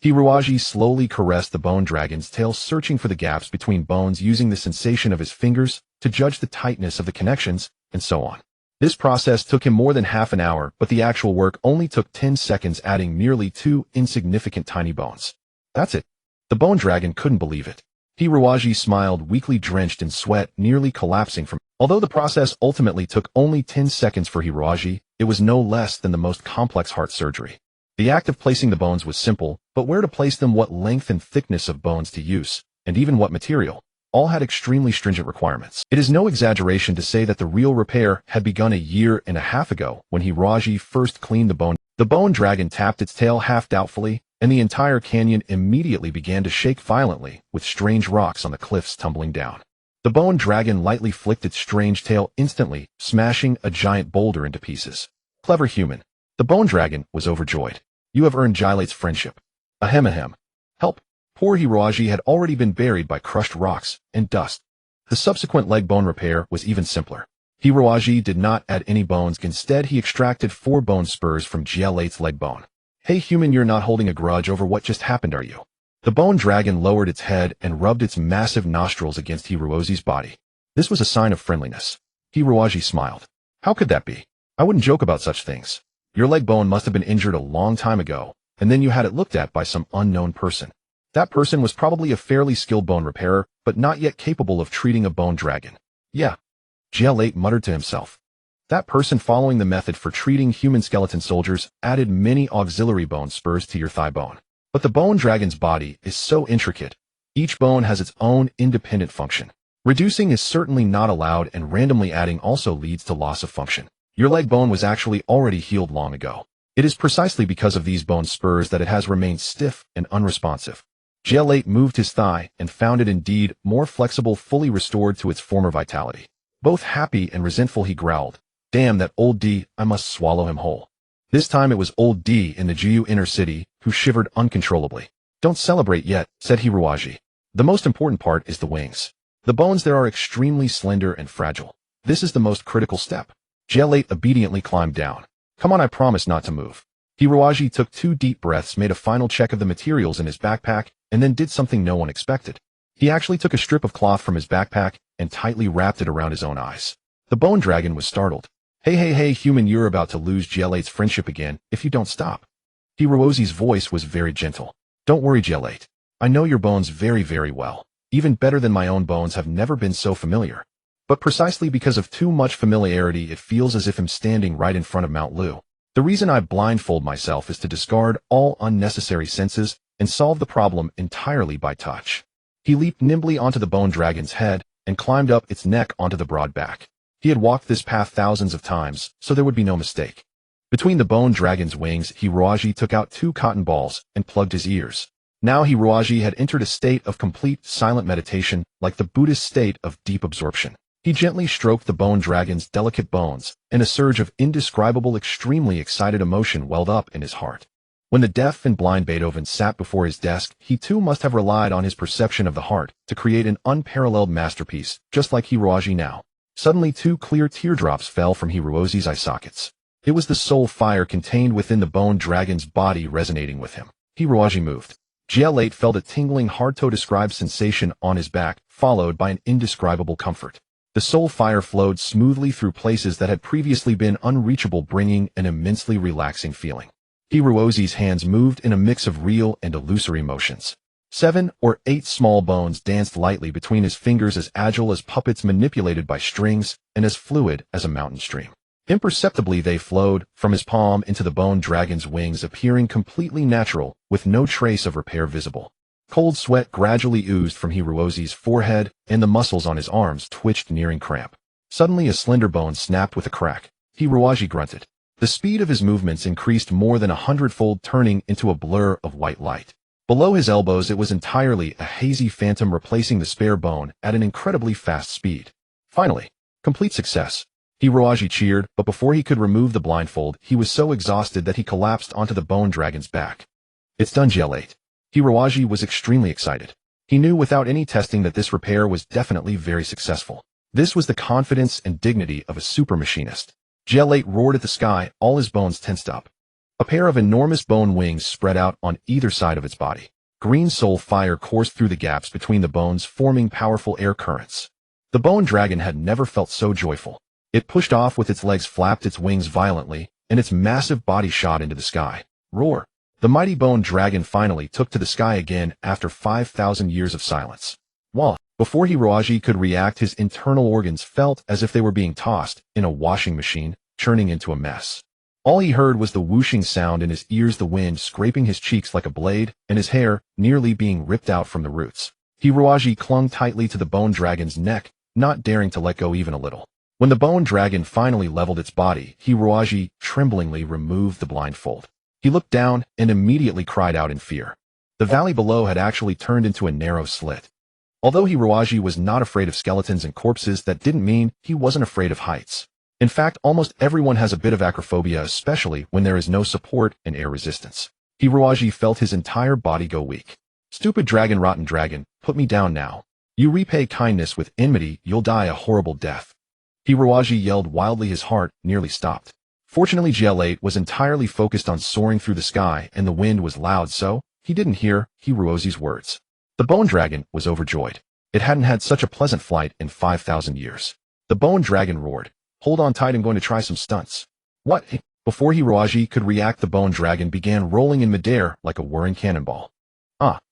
Speaker 1: Hiroaji slowly caressed the bone dragon's tail, searching for the gaps between bones using the sensation of his fingers to judge the tightness of the connections, and so on. This process took him more than half an hour, but the actual work only took 10 seconds, adding merely 2 insignificant tiny bones. That's it. The bone dragon couldn't believe it. Hiroaji smiled, weakly drenched in sweat, nearly collapsing from. Although the process ultimately took only 10 seconds for Hiroaji, it was no less than the most complex heart surgery. The act of placing the bones was simple, but where to place them, what length and thickness of bones to use, and even what material, all had extremely stringent requirements. It is no exaggeration to say that the real repair had begun a year and a half ago when Hiroaji first cleaned the bone. The bone dragon tapped its tail half doubtfully, and the entire canyon immediately began to shake violently, with strange rocks on the cliffs tumbling down. The bone dragon lightly flicked its strange tail, instantly smashing a giant boulder into pieces. Clever human. The bone dragon was overjoyed. "You have earned Gilate's friendship." Ahem ahem. Help. Poor Hiroaji had already been buried by crushed rocks and dust. The subsequent leg bone repair was even simpler. Hiroaji did not add any bones. Instead, he extracted 4 bone spurs from Gilate's leg bone. "Hey human, you're not holding a grudge over what just happened, are you?" The bone dragon lowered its head and rubbed its massive nostrils against Hiroaji's body. This was a sign of friendliness. Hiroaji smiled. "How could that be? I wouldn't joke about such things. Your leg bone must have been injured a long time ago, and then you had it looked at by some unknown person. That person was probably a fairly skilled bone repairer, but not yet capable of treating a bone dragon." "Yeah," Gilate muttered to himself. "That person following the method for treating human skeleton soldiers added many auxiliary bone spurs to your thigh bone. But the bone dragon's body is so intricate. Each bone has its own independent function. Reducing is certainly not allowed, and randomly adding also leads to loss of function. Your leg bone was actually already healed long ago. It is precisely because of these bone spurs that it has remained stiff and unresponsive." Gilate moved his thigh and found it indeed more flexible, fully restored to its former vitality. Both happy and resentful, he growled, "Damn that old D, I must swallow him whole." This time it was old D in the Jiu inner city, who shivered uncontrollably. "Don't celebrate yet," said Hiroaji. "The most important part is the wings. The bones there are extremely slender and fragile. This is the most critical step." Gilate obediently climbed down. "Come on, I promise not to move." Hiroaji took 2 deep breaths, made a final check of the materials in his backpack, and then did something no one expected. He actually took a strip of cloth from his backpack and tightly wrapped it around his own eyes. The bone dragon was startled. Hey human, you're about to lose Gilate's friendship again if you don't stop." Hiroaji's voice was very gentle. "Don't worry, Gilate. I know your bones very, very well. Even better than my own bones have never been so familiar. But precisely because of too much familiarity, it feels as if I'm standing right in front of Mount Lu. The reason I blindfold myself is to discard all unnecessary senses and solve the problem entirely by touch." He leaped nimbly onto the bone dragon's head and climbed up its neck onto the broad back. He had walked this path thousands of times, so there would be no mistake. Between the bone dragon's wings, Hiroaji took out 2 cotton balls and plugged his ears. Now Hiroaji had entered a state of complete silent meditation, like the Buddhist state of deep absorption. He gently stroked the bone dragon's delicate bones, and a surge of indescribable, extremely excited emotion welled up in his heart. When the deaf and blind Beethoven sat before his desk, he too must have relied on his perception of the heart to create an unparalleled masterpiece, just like Hiroaji now. Suddenly 2 clear teardrops fell from Hiroaji's eye sockets. It was the soul fire contained within the bone dragon's body resonating with him. Hiroaji moved. Gilate felt a tingling, hard-to-describe sensation on his back, followed by an indescribable comfort. The soul fire flowed smoothly through places that had previously been unreachable, bringing an immensely relaxing feeling. Hiroaji's hands moved in a mix of real and illusory motions. 7 or 8 small bones danced lightly between his fingers, as agile as puppets manipulated by strings and as fluid as a mountain stream. Imperceptibly they flowed from his palm into the bone dragon's wings, appearing completely natural, with no trace of repair visible. Cold sweat gradually oozed from Hirozi's forehead, and the muscles on his arms twitched, nearing cramp. Suddenly a slender bone snapped with a crack. Hirozi grunted. The speed of his movements increased more than 100-fold, turning into a blur of white light. Below his elbows it was entirely a hazy phantom, replacing the spare bone at an incredibly fast speed. Finally, complete success. Hirozi cheered, but before he could remove the blindfold, he was so exhausted that he collapsed onto the bone dragon's back. It's done, GL8. Hirozi was extremely excited. He knew without any testing that this repair was definitely very successful. This was the confidence and dignity of a super machinist. GL8 roared at the sky, all his bones tensed up. A pair of enormous bone wings spread out on either side of its body. Green soul fire coursed through the gaps between the bones, forming powerful air currents. The bone dragon had never felt so joyful. It pushed off with its legs, flapped its wings violently, and its massive body shot into the sky. Roar! The mighty bone dragon finally took to the sky again after 5,000 years of silence. Wah! Before Hirozi could react, his internal organs felt as if they were being tossed in a washing machine, churning into a mess. All he heard was the whooshing sound in his ears, the wind scraping his cheeks like a blade, and his hair nearly being ripped out from the roots. Hirozi clung tightly to the bone dragon's neck, not daring to let go even a little. When the bone dragon finally leveled its body, Hirozi tremblingly removed the blindfold. He looked down and immediately cried out in fear. The valley below had actually turned into a narrow slit. Although Hirozi was not afraid of skeletons and corpses, that didn't mean he wasn't afraid of heights. In fact, almost everyone has a bit of acrophobia, especially when there is no support and air resistance. Hirozi felt his entire body go weak. Stupid dragon, rotten dragon, put me down now. You repay kindness with enmity, you'll die a horrible death. Hirozi yelled wildly, his heart nearly stopped. Fortunately, GL8 was entirely focused on soaring through the sky, and the wind was loud, so he didn't hear Hirozi's words. The bone dragon was overjoyed. It hadn't had such a pleasant flight in 5,000 years. The bone dragon roared. Hold on tight, I'm going to try some stunts. What? Before Hirozi could react, the bone dragon began rolling in midair like a whirring cannonball.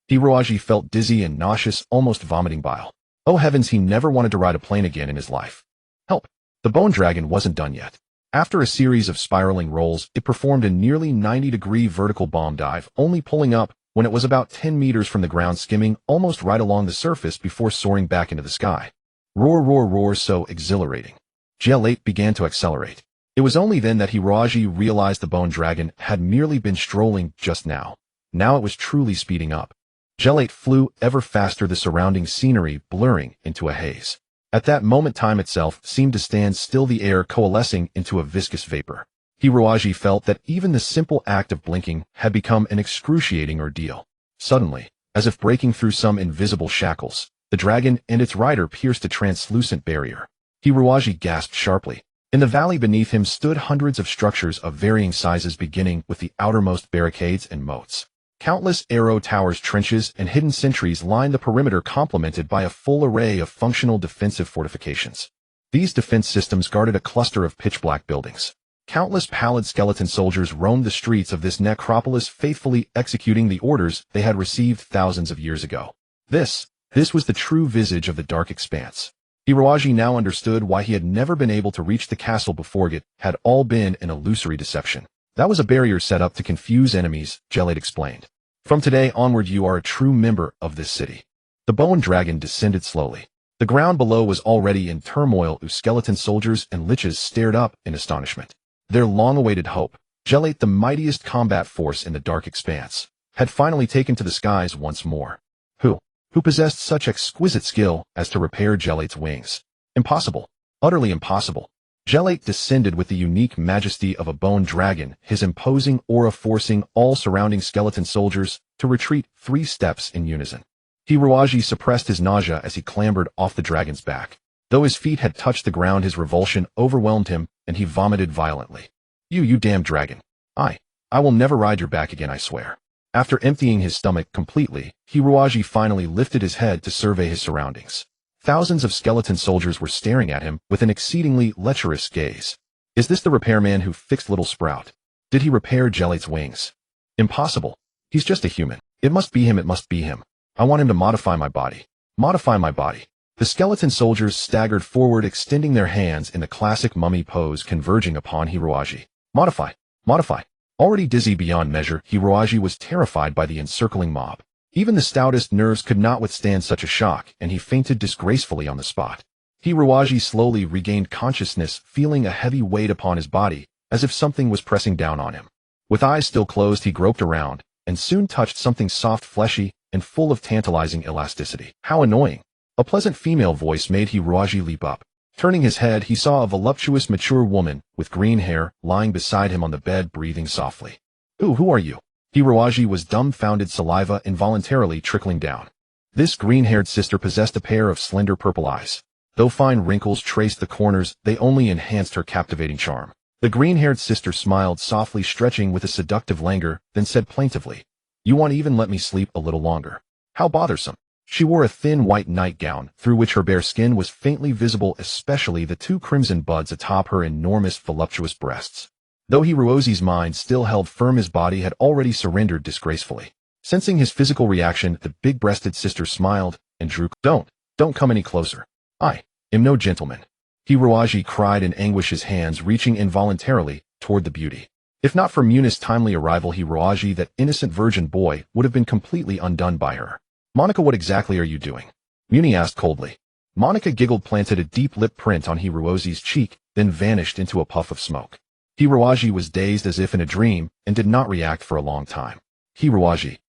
Speaker 1: Hirozi felt dizzy and nauseous, almost vomiting bile. Oh heavens, he never wanted to ride a plane again in his life. Help! The bone dragon wasn't done yet. After a series of spiraling rolls, it performed a nearly 90-degree vertical bomb dive, only pulling up when it was about 10 meters from the ground, skimming almost right along the surface before soaring back into the sky. Roar, roar, roar, so exhilarating. GL8 began to accelerate. It was only then that Hirozi realized the bone dragon had merely been strolling just now. Now it was truly speeding up. GL8 flew ever faster, the surrounding scenery blurring into a haze. At that moment, time itself seemed to stand still, the air coalescing into a viscous vapor. Hirozi felt that even the simple act of blinking had become an excruciating ordeal. Suddenly, as if breaking through some invisible shackles, the dragon and its rider pierced a translucent barrier. Hirozi gasped sharply. In the valley beneath him stood hundreds of structures of varying sizes, beginning with the outermost barricades and moats. Countless arrow towers, trenches, and hidden sentries lined the perimeter, complemented by a full array of functional defensive fortifications. These defense systems guarded a cluster of pitch-black buildings. Countless pallid skeleton soldiers roamed the streets of this necropolis, faithfully executing the orders they had received thousands of years ago. This was the true visage of the dark expanse. Hirozi now understood why he had never been able to reach the castle before. It had all been an illusory deception. That was a barrier set up to confuse enemies, GL8 explained. From today onward, you are a true member of this city. The bone dragon descended slowly. The ground below was already in turmoil. Skeleton soldiers and liches stared up in astonishment. Their long-awaited hope, GL8, the mightiest combat force in the dark expanse, had finally taken to the skies once more. Who possessed such exquisite skill as to repair GL8's wings? Impossible. Utterly impossible. GL8 descended with the unique majesty of a bone dragon, his imposing aura forcing all surrounding skeleton soldiers to retreat 3 steps in unison. Hirozi suppressed his nausea as he clambered off the dragon's back. Though his feet had touched the ground, his revulsion overwhelmed him, and he vomited violently. You damn dragon. I will never ride your back again, I swear. After emptying his stomach completely, Hirozi finally lifted his head to survey his surroundings. Thousands of skeleton soldiers were staring at him with an exceedingly lecherous gaze. Is this the repairman who fixed Little Sprout? Did he repair GL8's wings? Impossible. He's just a human. It must be him, it must be him. I want him to modify my body. Modify my body. The skeleton soldiers staggered forward, extending their hands in the classic mummy pose, converging upon Hiroaji. Modify. Modify. Already dizzy beyond measure, Hiroaji was terrified by the encircling mob. Even the stoutest nerves could not withstand such a shock, and he fainted disgracefully on the spot. Hiroaji slowly regained consciousness, feeling a heavy weight upon his body, as if something was pressing down on him. With eyes still closed, he groped around, and soon touched something soft, fleshy, and full of tantalizing elasticity. How annoying! A pleasant female voice made Hiroaji leap up. Turning his head, he saw a voluptuous, mature woman with green hair lying beside him on the bed, breathing softly. Who are you? Hiroaji was dumbfounded, saliva involuntarily trickling down. This green-haired sister possessed a pair of slender purple eyes. Though fine wrinkles traced the corners, they only enhanced her captivating charm. The green-haired sister smiled softly, stretching with a seductive languor, then said plaintively, "You won't even let me sleep a little longer. How bothersome." She wore a thin white nightgown, through which her bare skin was faintly visible, especially the two crimson buds atop her enormous, voluptuous breasts. Though Hiroaji's mind still held firm, his body had already surrendered disgracefully. Sensing his physical reaction, the big-breasted sister smiled and drew. Don't come any closer. I am no gentleman." Hiroaji cried in anguish, his hands reaching involuntarily toward the beauty. If not for Muni's timely arrival, Hiroaji, that innocent virgin boy, would have been completely undone by her. "Monica, what exactly are you doing?" Muni asked coldly. Monica giggled, planted a deep lip print on Hiroaji's cheek, then vanished into a puff of smoke. Hiroaji was dazed as if in a dream, and did not react for a long time. Hiroaji.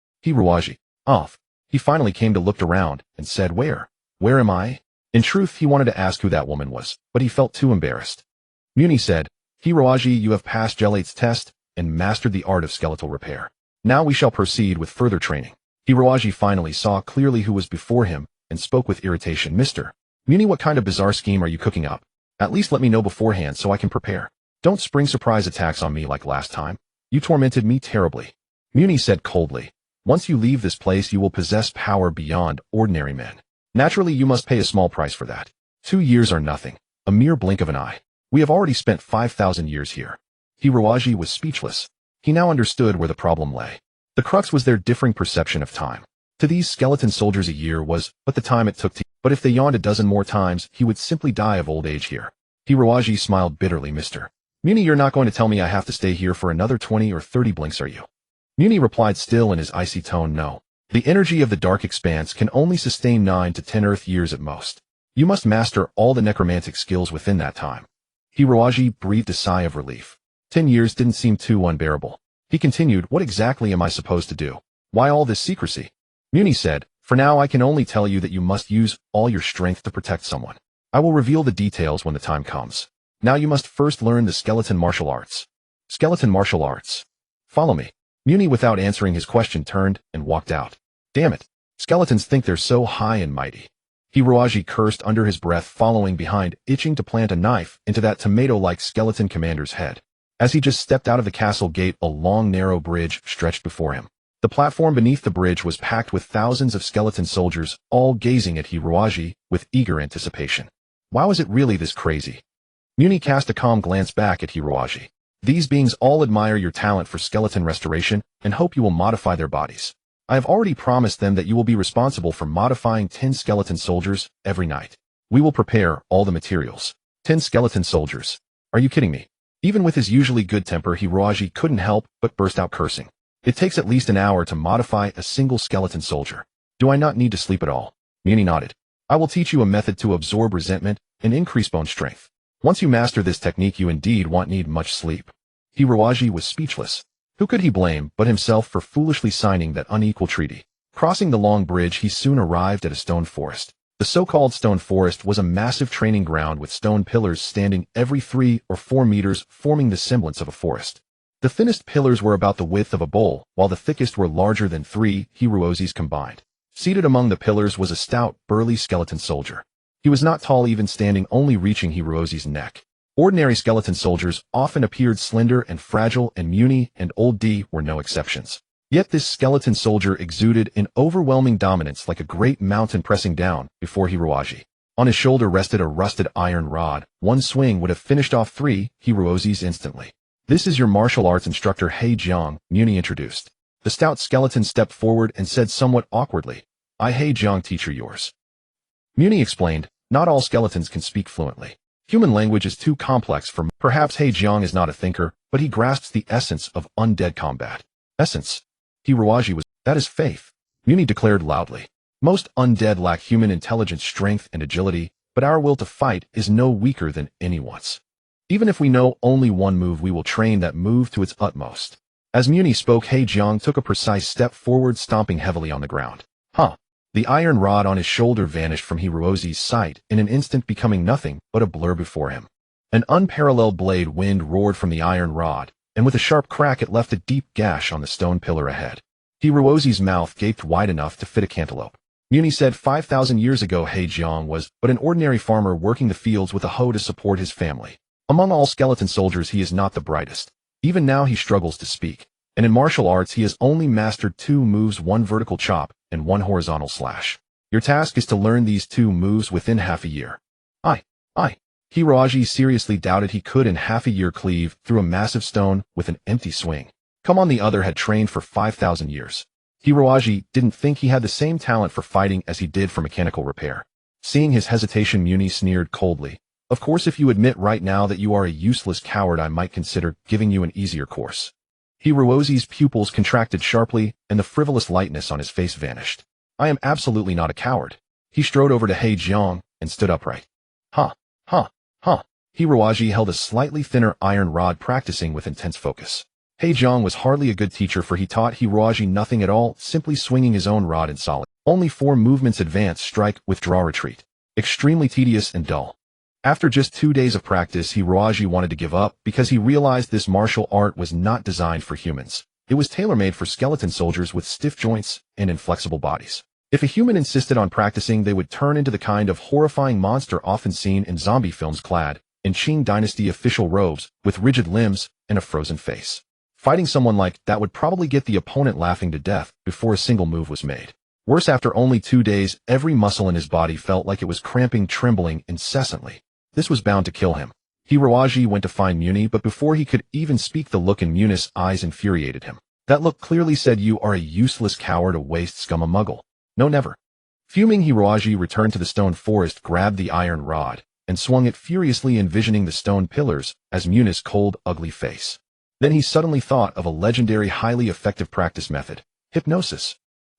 Speaker 1: Off. He finally came to, looked around, and said, Where am I?" In truth, he wanted to ask who that woman was, but he felt too embarrassed. Muni said, "Hiroaji, you have passed Gelate's test, and mastered the art of skeletal repair. Now we shall proceed with further training." Hiroaji finally saw clearly who was before him, and spoke with irritation. "Mr. Muni, what kind of bizarre scheme are you cooking up? At least let me know beforehand so I can prepare. Don't spring surprise attacks on me like last time. You tormented me terribly." Muni said coldly, "Once you leave this place, you will possess power beyond ordinary men. Naturally, you must pay a small price for that. 2 years are nothing, a mere blink of an eye. We have already spent 5,000 years here." Hiroaji was speechless. He now understood where the problem lay. The crux was their differing perception of time. To these skeleton soldiers, a year was but the time it took to. But if they yawned a dozen more times, he would simply die of old age here. Hiroaji smiled bitterly. "Mr. Muni, you're not going to tell me I have to stay here for another 20 or 30 blinks, are you?" Muni replied, still in his icy tone, "No. The energy of the dark expanse can only sustain 9 to 10 Earth years at most. You must master all the necromantic skills within that time." Hiroaji breathed a sigh of relief. 10 years didn't seem too unbearable. He continued, "What exactly am I supposed to do? Why all this secrecy?" Muni said, "For now I can only tell you that you must use all your strength to protect someone. I will reveal the details when the time comes. Now you must first learn the skeleton martial arts." "Skeleton martial arts? Follow me." Muni, without answering his question, turned and walked out. "Damn it. Skeletons think they're so high and mighty." Hiroaji cursed under his breath, following behind, itching to plant a knife into that tomato-like skeleton commander's head. As he just stepped out of the castle gate, a long, narrow bridge stretched before him. The platform beneath the bridge was packed with thousands of skeleton soldiers, all gazing at Hiroaji with eager anticipation. Why was it really this crazy? Muni cast a calm glance back at Hiroaji. "These beings all admire your talent for skeleton restoration and hope you will modify their bodies. I have already promised them that you will be responsible for modifying 10 skeleton soldiers every night. We will prepare all the materials." 10 skeleton soldiers? Are you kidding me? Even with his usually good temper, Hiroaji couldn't help but burst out cursing. "It takes at least an hour to modify a single skeleton soldier. Do I not need to sleep at all?" Muni nodded. "I will teach you a method to absorb resentment and increase bone strength. Once you master this technique, you indeed won't need much sleep." Hiroaji was speechless. Who could he blame but himself for foolishly signing that unequal treaty? Crossing the long bridge, he soon arrived at a stone forest. The so-called stone forest was a massive training ground with stone pillars standing every 3 or 4 meters, forming the semblance of a forest. The thinnest pillars were about the width of a bowl, while the thickest were larger than 3 Hiroazis combined. Seated among the pillars was a stout, burly skeleton soldier. He was not tall, even standing only reaching Hiroazi's neck. Ordinary skeleton soldiers often appeared slender and fragile, and Muni and Old D were no exceptions. Yet this skeleton soldier exuded an overwhelming dominance, like a great mountain pressing down before Hiroaji. On his shoulder rested a rusted iron rod. One swing would have finished off 3 Hiroazis instantly. "This is your martial arts instructor, He Jiang," Muni introduced. The stout skeleton stepped forward and said somewhat awkwardly, "I, He Jiang, teacher yours." Muni explained, not all skeletons can speak fluently. Human language is too complex for perhaps He Jiang is not a thinker, but he grasps the essence of undead combat. Essence. Hiroaji was, that is faith. Muni declared loudly. Most undead lack human intelligence, strength, and agility, but our will to fight is no weaker than anyone's. Even if we know only one move, we will train that move to its utmost. As Muni spoke, He Jiang took a precise step forward, stomping heavily on the ground. The iron rod on his shoulder vanished from Hiroaji's sight in an instant, becoming nothing but a blur before him. An unparalleled blade wind roared from the iron rod, and with a sharp crack it left a deep gash on the stone pillar ahead. Hiroaji's mouth gaped wide enough to fit a cantaloupe. Muni said 5,000 years ago He Jiang was but an ordinary farmer working the fields with a hoe to support his family. Among all skeleton soldiers he is not the brightest. Even now he struggles to speak, and in martial arts he has only mastered 2 moves, one vertical chop and one horizontal slash. Your task is to learn these 2 moves within half a year. Hiroaji seriously doubted he could in half a year cleave through a massive stone with an empty swing. Come on, the other had trained for 5,000 years. Hiroaji didn't think he had the same talent for fighting as he did for mechanical repair. Seeing his hesitation, Muni sneered coldly. Of course, if you admit right now that you are a useless coward, I might consider giving you an easier course. Hiroaji's pupils contracted sharply, and the frivolous lightness on his face vanished. I am absolutely not a coward. He strode over to He Jiang and stood upright. Hiroaji held a slightly thinner iron rod, practicing with intense focus. He Jiang was hardly a good teacher, for he taught Hiroaji nothing at all, simply swinging his own rod in solid. Only 4 movements: advance, strike, withdraw, retreat. Extremely tedious and dull. After just 2 days of practice, Hiroaji wanted to give up because he realized this martial art was not designed for humans. It was tailor-made for skeleton soldiers with stiff joints and inflexible bodies. If a human insisted on practicing, they would turn into the kind of horrifying monster often seen in zombie films, clad in Qing Dynasty official robes, with rigid limbs and a frozen face. Fighting someone like that would probably get the opponent laughing to death before a single move was made. Worse, after only 2 days, every muscle in his body felt like it was cramping, trembling incessantly. This was bound to kill him. Hiroaji went to find Muni, but before he could even speak, the look in Muni's eyes infuriated him. That look clearly said, you are a useless coward, a waste scum, a muggle. No, never. Fuming, Hiroaji returned to the stone forest, grabbed the iron rod, and swung it furiously, envisioning the stone pillars as Muni's cold, ugly face. Then he suddenly thought of a legendary, highly effective practice method: hypnosis.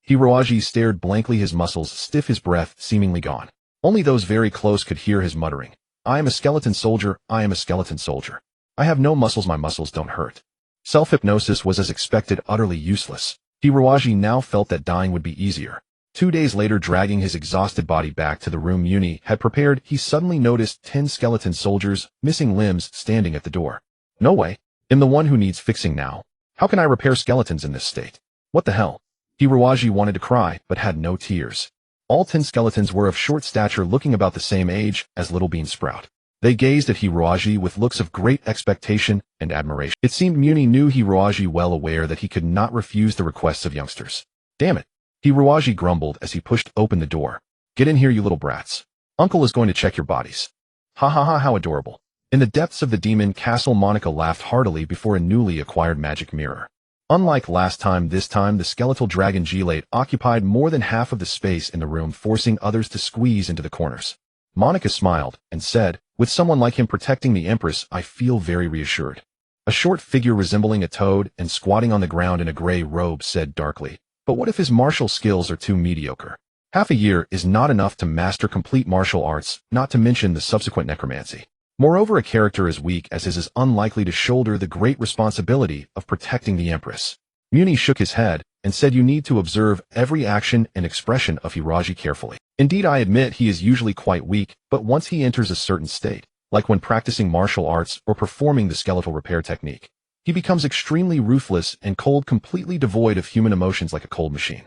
Speaker 1: Hiroaji stared blankly, his muscles stiff, his breath seemingly gone. Only those very close could hear his muttering. I am a skeleton soldier, I am a skeleton soldier. I have no muscles, my muscles don't hurt. Self-hypnosis was, as expected, utterly useless. Hiroaji now felt that dying would be easier. 2 days later, dragging his exhausted body back to the room Muni had prepared, he suddenly noticed 10 skeleton soldiers, missing limbs, standing at the door. No way. I'm the one who needs fixing now. How can I repair skeletons in this state? What the hell? Hiroaji wanted to cry, but had no tears. All 10 skeletons were of short stature, looking about the same age as Little Bean Sprout. They gazed at Hiroaji with looks of great expectation and admiration. It seemed Muni knew Hiroaji, well aware that he could not refuse the requests of youngsters. Damn it. Hiroaji grumbled as he pushed open the door. Get in here, you little brats. Uncle is going to check your bodies. Ha ha ha, how adorable. In the depths of the demon castle, Monica laughed heartily before a newly acquired magic mirror. Unlike last time, this time the skeletal dragon Gilate occupied more than half of the space in the room, forcing others to squeeze into the corners. Monica smiled and said, with someone like him protecting the Empress, I feel very reassured. A short figure resembling a toad and squatting on the ground in a gray robe said darkly, but what if his martial skills are too mediocre? Half a year is not enough to master complete martial arts, not to mention the subsequent necromancy. Moreover, a character as weak as his is unlikely to shoulder the great responsibility of protecting the Empress. Muni shook his head and said, you need to observe every action and expression of Hiroaji carefully. Indeed, I admit he is usually quite weak, but once he enters a certain state, like when practicing martial arts or performing the skeletal repair technique, he becomes extremely ruthless and cold, completely devoid of human emotions, like a cold machine.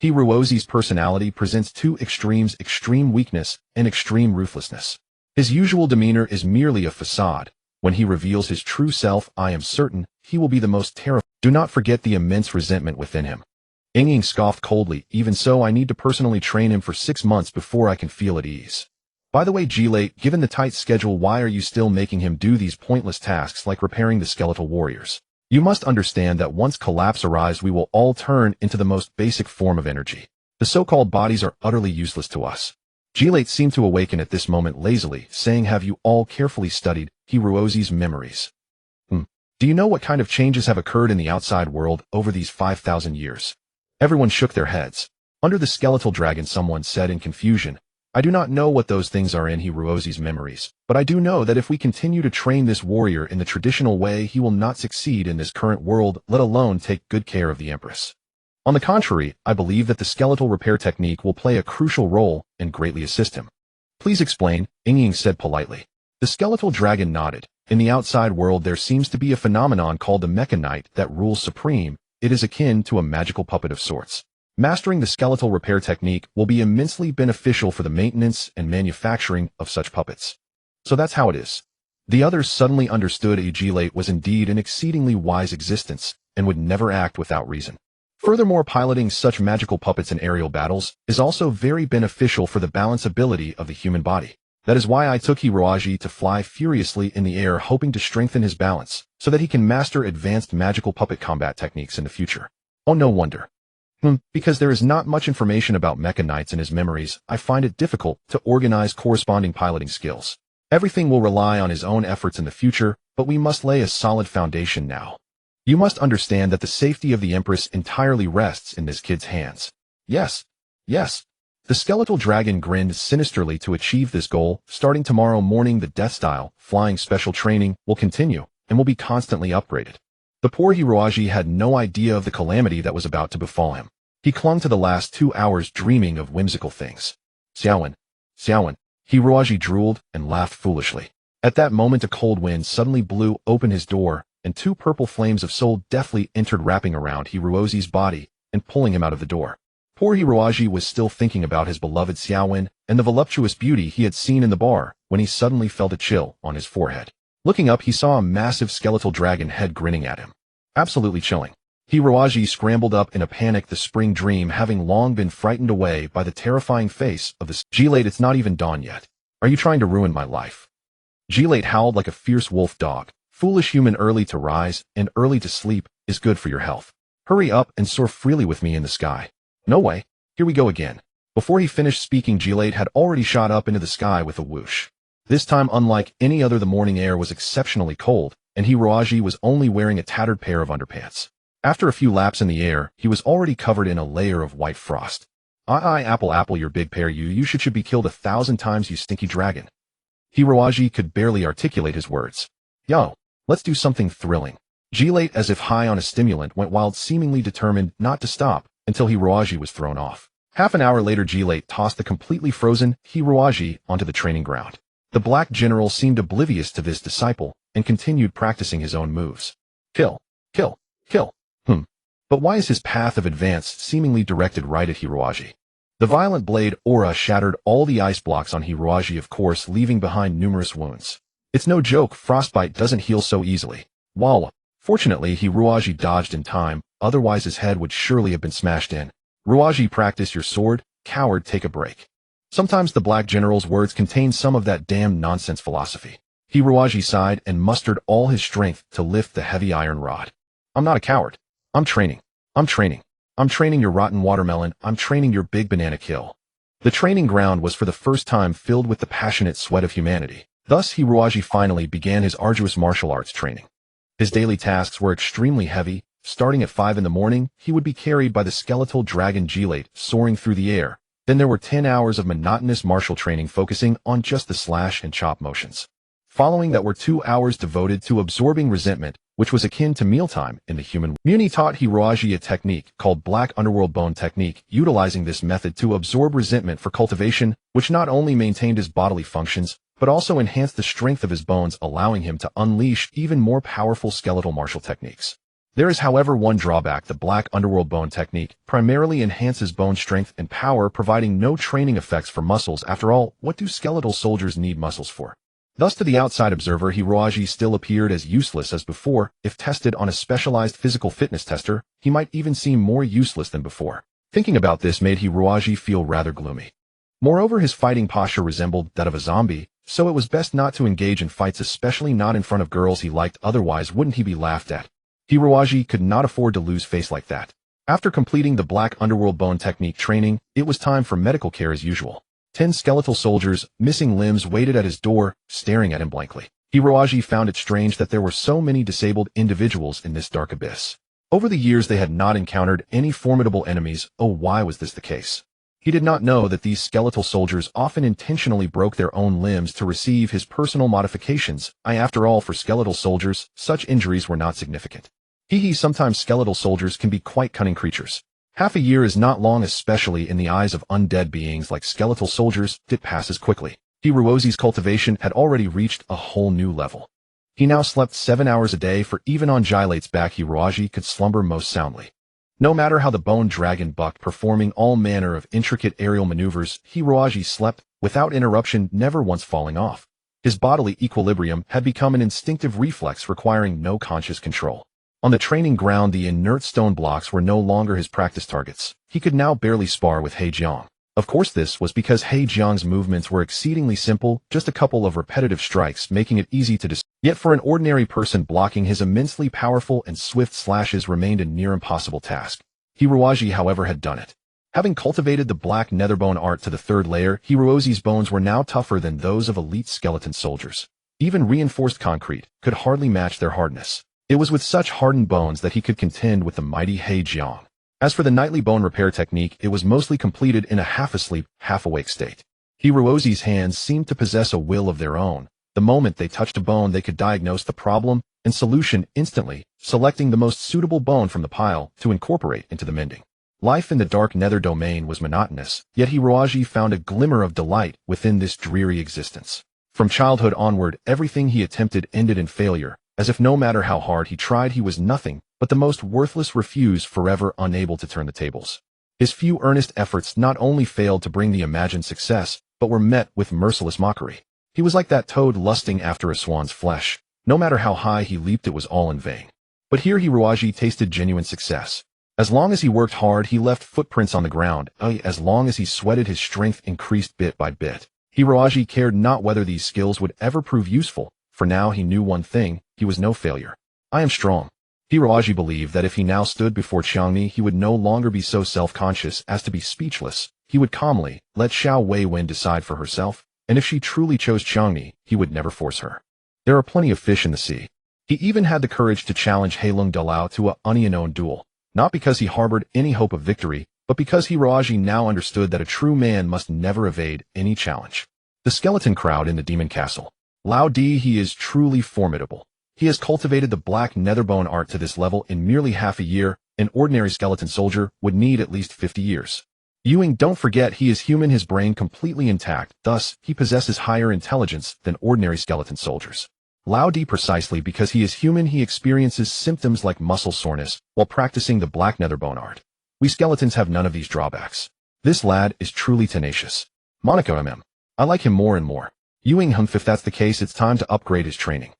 Speaker 1: Hiroaji's personality presents 2 extremes: extreme weakness and extreme ruthlessness. His usual demeanor is merely a facade. When he reveals his true self, I am certain he will be the most terrifying. Do not forget the immense resentment within him. Ying scoffed coldly. Even so, I need to personally train him for 6 months before I can feel at ease. By the way, Gilate, given the tight schedule, why are you still making him do these pointless tasks like repairing the skeletal warriors? You must understand that once collapse arrives, we will all turn into the most basic form of energy. The so-called bodies are utterly useless to us. Gilate seemed to awaken at this moment lazily, saying, "Have you all carefully studied Hirozi's memories? Do you know what kind of changes have occurred in the outside world over these 5,000 years?" Everyone shook their heads. Under the skeletal dragon, someone said in confusion, "I do not know what those things are in Hirozi's memories, but I do know that if we continue to train this warrior in the traditional way, he will not succeed in this current world, let alone take good care of the Empress. On the contrary, I believe that the skeletal repair technique will play a crucial role and greatly assist him." "Please explain," Ying said politely. The skeletal dragon nodded. "In the outside world there seems to be a phenomenon called the mecha that rules supreme. It is akin to a magical puppet of sorts. Mastering the skeletal repair technique will be immensely beneficial for the maintenance and manufacturing of such puppets." "So that's how it is." The others suddenly understood Gilate was indeed an exceedingly wise existence and would never act without reason. Furthermore, piloting such magical puppets in aerial battles is also very beneficial for the balance ability of the human body. That is why I took Hiroji to fly furiously in the air, hoping to strengthen his balance so that he can master advanced magical puppet combat techniques in the future. Oh, no wonder. Because there is not much information about Mecha Knights in his memories, I find it difficult to organize corresponding piloting skills. Everything will rely on his own efforts in the future, but we must lay a solid foundation now. You must understand that the safety of the Empress entirely rests in this kid's hands." "Yes, yes." The skeletal dragon grinned sinisterly. "To achieve this goal, starting tomorrow morning, the death-style flying special training will continue and will be constantly upgraded." The poor Hiroji had no idea of the calamity that was about to befall him. He clung to the last 2 hours dreaming of whimsical things. Xiaowen, Xiaowen. Hiroji drooled and laughed foolishly. At that moment a cold wind suddenly blew open his door, and 2 purple flames of soul deftly entered, wrapping around Hirozi's body and pulling him out of the door. Poor Hiroji was still thinking about his beloved Xiaowen and the voluptuous beauty he had seen in the bar when he suddenly felt a chill on his forehead. Looking up, he saw a massive skeletal dragon head grinning at him. Absolutely chilling. Hiroji scrambled up in a panic, the spring dream having long been frightened away by the terrifying face of the Gilate. "It's not even dawn yet. Are you trying to ruin my life?" Gilate howled like a fierce wolf dog. "Foolish human, early to rise and early to sleep is good for your health. Hurry up and soar freely with me in the sky." "No way. Here we go again." Before he finished speaking, Gilate had already shot up into the sky with a whoosh. This time, unlike any other, the morning air was exceptionally cold, and Hiroji was only wearing a tattered pair of underpants. After a few laps in the air, he was already covered in a layer of white frost. Apple, your big pear, you should be killed 1,000 times, you stinky dragon." Hiroji could barely articulate his words. "Yo, let's do something thrilling." Gilate, as if high on a stimulant, went wild, seemingly determined not to stop until Hiroji was thrown off. Half an hour later, Gilate tossed the completely frozen Hiroji onto the training ground. The Black General seemed oblivious to this disciple and continued practicing his own moves. Kill, kill, kill. But why is his path of advance seemingly directed right at Hiroji? The violent blade aura shattered all the ice blocks on Hiroji, of course, leaving behind numerous wounds. It's no joke, frostbite doesn't heal so easily. Walla. Fortunately, Hiroji dodged in time, otherwise his head would surely have been smashed in. "Hiroji, practice your sword, coward, take a break." Sometimes the Black General's words contained some of that damn nonsense philosophy. Hiroji sighed and mustered all his strength to lift the heavy iron rod. "I'm not a coward. I'm training. I'm training. I'm training your rotten watermelon. I'm training your big banana kill." The training ground was for the first time filled with the passionate sweat of humanity. Thus, Hiroji finally began his arduous martial arts training. His daily tasks were extremely heavy. Starting at 5 in the morning, he would be carried by the skeletal dragon Gilate, soaring through the air. Then there were 10 hours of monotonous martial training focusing on just the slash and chop motions. Following that were 2 hours devoted to absorbing resentment, which was akin to mealtime in the human. Muni taught Hiroji a technique called Black Underworld Bone Technique, utilizing this method to absorb resentment for cultivation, which not only maintained his bodily functions, but also enhanced the strength of his bones, allowing him to unleash even more powerful skeletal martial techniques. There is, however, one drawback. The Black Underworld Bone Technique primarily enhances bone strength and power, providing no training effects for muscles. After all, what do skeletal soldiers need muscles for? Thus, to the outside observer, Hiroji still appeared as useless as before. If tested on a specialized physical fitness tester, he might even seem more useless than before. Thinking about this made Hiroji feel rather gloomy. Moreover, his fighting posture resembled that of a zombie, so it was best not to engage in fights, especially not in front of girls he liked, otherwise wouldn't he be laughed at? Hiroji could not afford to lose face like that. After completing the Black Underworld Bone Technique training, it was time for medical care as usual. 10 skeletal soldiers, missing limbs, waited at his door, staring at him blankly. Hiroaji found it strange that there were so many disabled individuals in this dark abyss. Over the years they had not encountered any formidable enemies. Oh, why was this the case? He did not know that these skeletal soldiers often intentionally broke their own limbs to receive his personal modifications. After all, for skeletal soldiers, such injuries were not significant. Sometimes skeletal soldiers can be quite cunning creatures. Half a year is not long, especially in the eyes of undead beings like skeletal soldiers. It passes quickly. Hiroaji's cultivation had already reached a whole new level. He now slept 7 hours a day, for even on Gilate's back Hiroaji could slumber most soundly. No matter how the bone dragon bucked, performing all manner of intricate aerial maneuvers, Hiroaji slept without interruption, never once falling off. His bodily equilibrium had become an instinctive reflex requiring no conscious control. On the training ground, the inert stone blocks were no longer his practice targets. He could now barely spar with He Jiang. Of course, this was because He Jiang's movements were exceedingly simple, just a couple of repetitive strikes, making it easy to Yet for an ordinary person, blocking his immensely powerful and swift slashes remained a near impossible task. Hiroaji, however, had done it. Having cultivated the black netherbone art to the 3rd layer, Hiroaji's bones were now tougher than those of elite skeleton soldiers. Even reinforced concrete could hardly match their hardness. It was with such hardened bones that he could contend with the mighty He Jiang. As for the nightly bone repair technique, it was mostly completed in a half-asleep, half-awake state. Hiroaji's hands seemed to possess a will of their own. The moment they touched a bone, they could diagnose the problem and solution instantly, selecting the most suitable bone from the pile to incorporate into the mending. Life in the dark nether domain was monotonous, yet Hiroaji found a glimmer of delight within this dreary existence. From childhood onward, everything he attempted ended in failure, as if no matter how hard he tried, he was nothing but the most worthless refuse, forever unable to turn the tables. His few earnest efforts not only failed to bring the imagined success, but were met with merciless mockery. He was like that toad lusting after a swan's flesh. No matter how high he leaped, it was all in vain. But here Hiroaji tasted genuine success. As long as he worked hard, he left footprints on the ground. As long as he sweated, his strength increased bit by bit. Hiroaji cared not whether these skills would ever prove useful, for now he knew one thing: he was no failure. I am strong. Hiroaji believed that if he now stood before Qiangni, he would no longer be so self-conscious as to be speechless. He would calmly let Xiao Weiwen decide for herself, and if she truly chose Qiangni, he would never force her. There are plenty of fish in the sea. He even had the courage to challenge Heilung Dalao to a unknown duel, not because he harbored any hope of victory, but because Hiroaji now understood that a true man must never evade any challenge. The skeleton crowd in the demon castle. Lao Di, he is truly formidable. He has cultivated the black netherbone art to this level in merely half a year. An ordinary skeleton soldier would need at least 50 years. Ewing, don't forget, he is human, his brain completely intact, thus he possesses higher intelligence than ordinary skeleton soldiers. Lao Di, precisely because he is human, he experiences symptoms like muscle soreness while practicing the black netherbone art. We skeletons have none of these drawbacks. This lad is truly tenacious. Monaco I like him more and more. Ewing if that's the case, it's time to upgrade his training.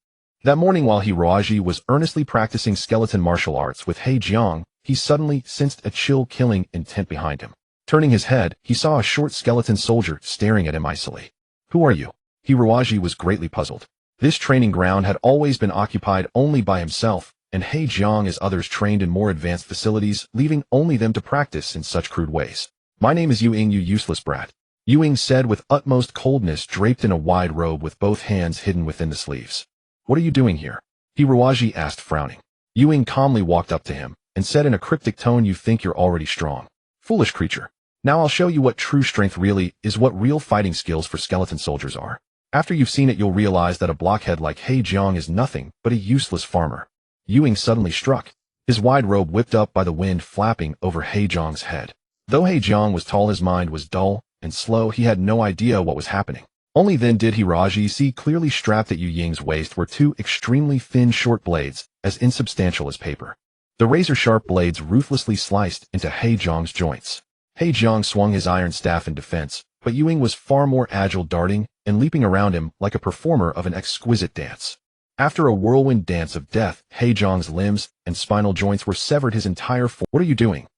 Speaker 1: That morning, while Hiroaji was earnestly practicing skeleton martial arts with He Jiang, he suddenly sensed a chill killing intent behind him. Turning his head, he saw a short skeleton soldier staring at him icily. Who are you? Hiroaji was greatly puzzled. This training ground had always been occupied only by himself, and He Jiang as others trained in more advanced facilities, leaving only them to practice in such crude ways. My name is Ewing, you useless brat. Ewing said with utmost coldness, draped in a wide robe with both hands hidden within the sleeves. What are you doing here? Hiroaji asked, frowning. Ewing calmly walked up to him and said in a cryptic tone, you think you're already strong. Foolish creature. Now I'll show you what true strength really is, what real fighting skills for skeleton soldiers are. After you've seen it, you'll realize that a blockhead like He Jiang is nothing but a useless farmer. Ewing suddenly struck. His wide robe whipped up by the wind, flapping over He Jiang's head. Though He Jiang was tall, his mind was dull and slow. He had no idea what was happening. Only then did Hiroaji see clearly. Strapped at Yu Ying's waist were two extremely thin short blades, as insubstantial as paper. The razor-sharp blades ruthlessly sliced into He Jiang's joints. He Jiang swung his iron staff in defense, but Ewing was far more agile, darting and leaping around him like a performer of an exquisite dance. After a whirlwind dance of death, He Jiang's limbs and spinal joints were severed, his entire form. What are you doing?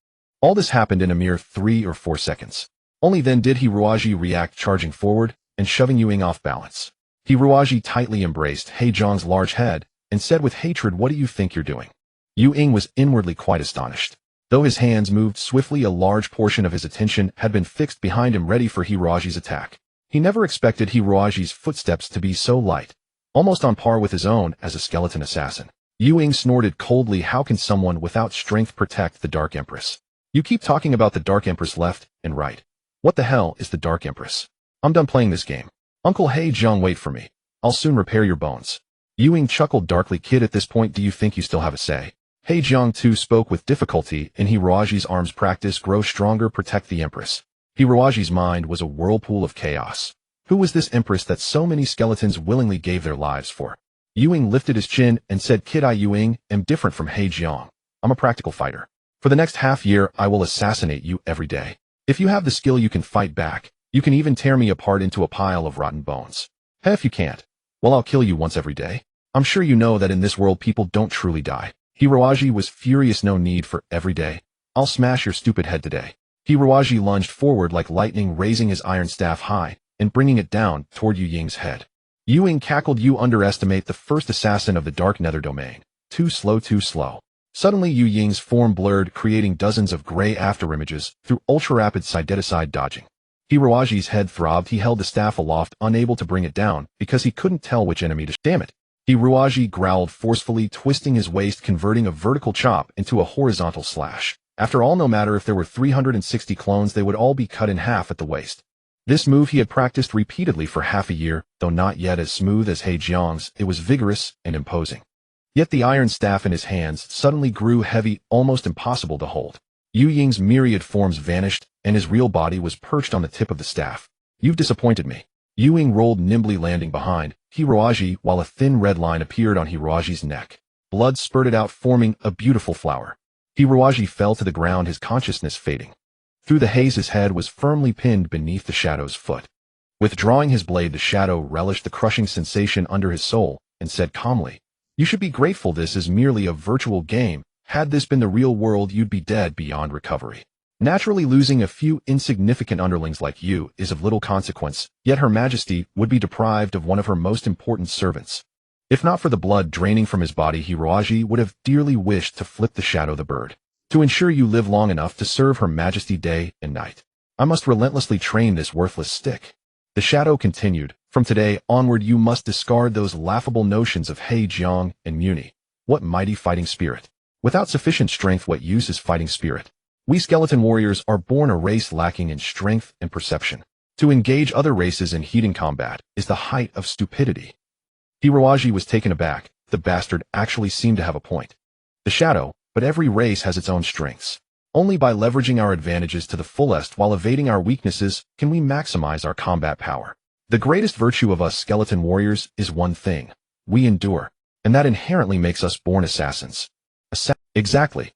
Speaker 1: All this happened in a mere 3 or 4 seconds. Only then did Hiroaji react, charging forward and shoving Ewing off balance. Hiroaji tightly embraced He Jiang's large head and said with hatred, what do you think you're doing? Ewing was inwardly quite astonished. Though his hands moved swiftly, a large portion of his attention had been fixed behind him, ready for Hiroji's attack. He never expected Hiroji's footsteps to be so light, almost on par with his own as a skeleton assassin. Yu snorted coldly. How can someone without strength protect the Dark Empress? You keep talking about the Dark Empress left and right. What the hell is the Dark Empress? I'm done playing this game. Uncle He-jiang, wait for me. I'll soon repair your bones. Yu chuckled darkly. Kid, at this point do you think you still have a say? He-jiang too spoke with difficulty. In Hiroji's arms, practice grow stronger, protect the Empress. Hiroji's mind was a whirlpool of chaos. Who was this Empress that so many skeletons willingly gave their lives for? Yu lifted his chin and said, Kid, I Yu am different from He-jiang. I'm a practical fighter. For the next half year, I will assassinate you every day. If you have the skill, you can fight back. You can even tear me apart into a pile of rotten bones. Hey, if you can't, well, I'll kill you once every day. I'm sure you know that in this world people don't truly die. Hiroji was furious. No need for every day. I'll smash your stupid head today. Hiroji lunged forward like lightning, raising his iron staff high and bringing it down toward Yu Ying's head. Yu cackled. You underestimate the first assassin of the Dark Nether domain. Too slow, too slow. Suddenly Yu Ying's form blurred, creating dozens of gray afterimages through ultra-rapid side-to-side dodging. Hiroji's head throbbed. He held the staff aloft, unable to bring it down because he couldn't tell which enemy to. Damn it. Hiroji growled forcefully, twisting his waist, converting a vertical chop into a horizontal slash. After all, no matter if there were 360 clones, they would all be cut in half at the waist. This move he had practiced repeatedly for half a year, though not yet as smooth as He-jiang's. It was vigorous and imposing. Yet the iron staff in his hands suddenly grew heavy, almost impossible to hold. Yu Ying's myriad forms vanished, and his real body was perched on the tip of the staff. You've disappointed me. Yu Ying rolled nimbly, landing behind Hiroji, while a thin red line appeared on Hiroji's neck. Blood spurted out, forming a beautiful flower. Hiroji fell to the ground, his consciousness fading. Through the haze, his head was firmly pinned beneath the Shadow's foot. Withdrawing his blade, the Shadow relished the crushing sensation under his soul and said calmly, You should be grateful this is merely a virtual game. Had this been the real world, you'd be dead beyond recovery. Naturally, losing a few insignificant underlings like you is of little consequence, yet Her Majesty would be deprived of one of her most important servants. If not for the blood draining from his body, Hiroji would have dearly wished to flip the Shadow the bird. To ensure you live long enough to serve Her Majesty day and night, I must relentlessly train this worthless stick. The Shadow continued, From today onward you must discard those laughable notions of He-jiang and Muni. What mighty fighting spirit! Without sufficient strength, what use is fighting spirit? We skeleton warriors are born a race lacking in strength and perception. To engage other races in heated combat is the height of stupidity. Hiroji was taken aback. The bastard actually seemed to have a point. The Shadow, but every race has its own strengths. Only by leveraging our advantages to the fullest while evading our weaknesses can we maximize our combat power. The greatest virtue of us skeleton warriors is one thing. We endure. And that inherently makes us born assassins. Exactly.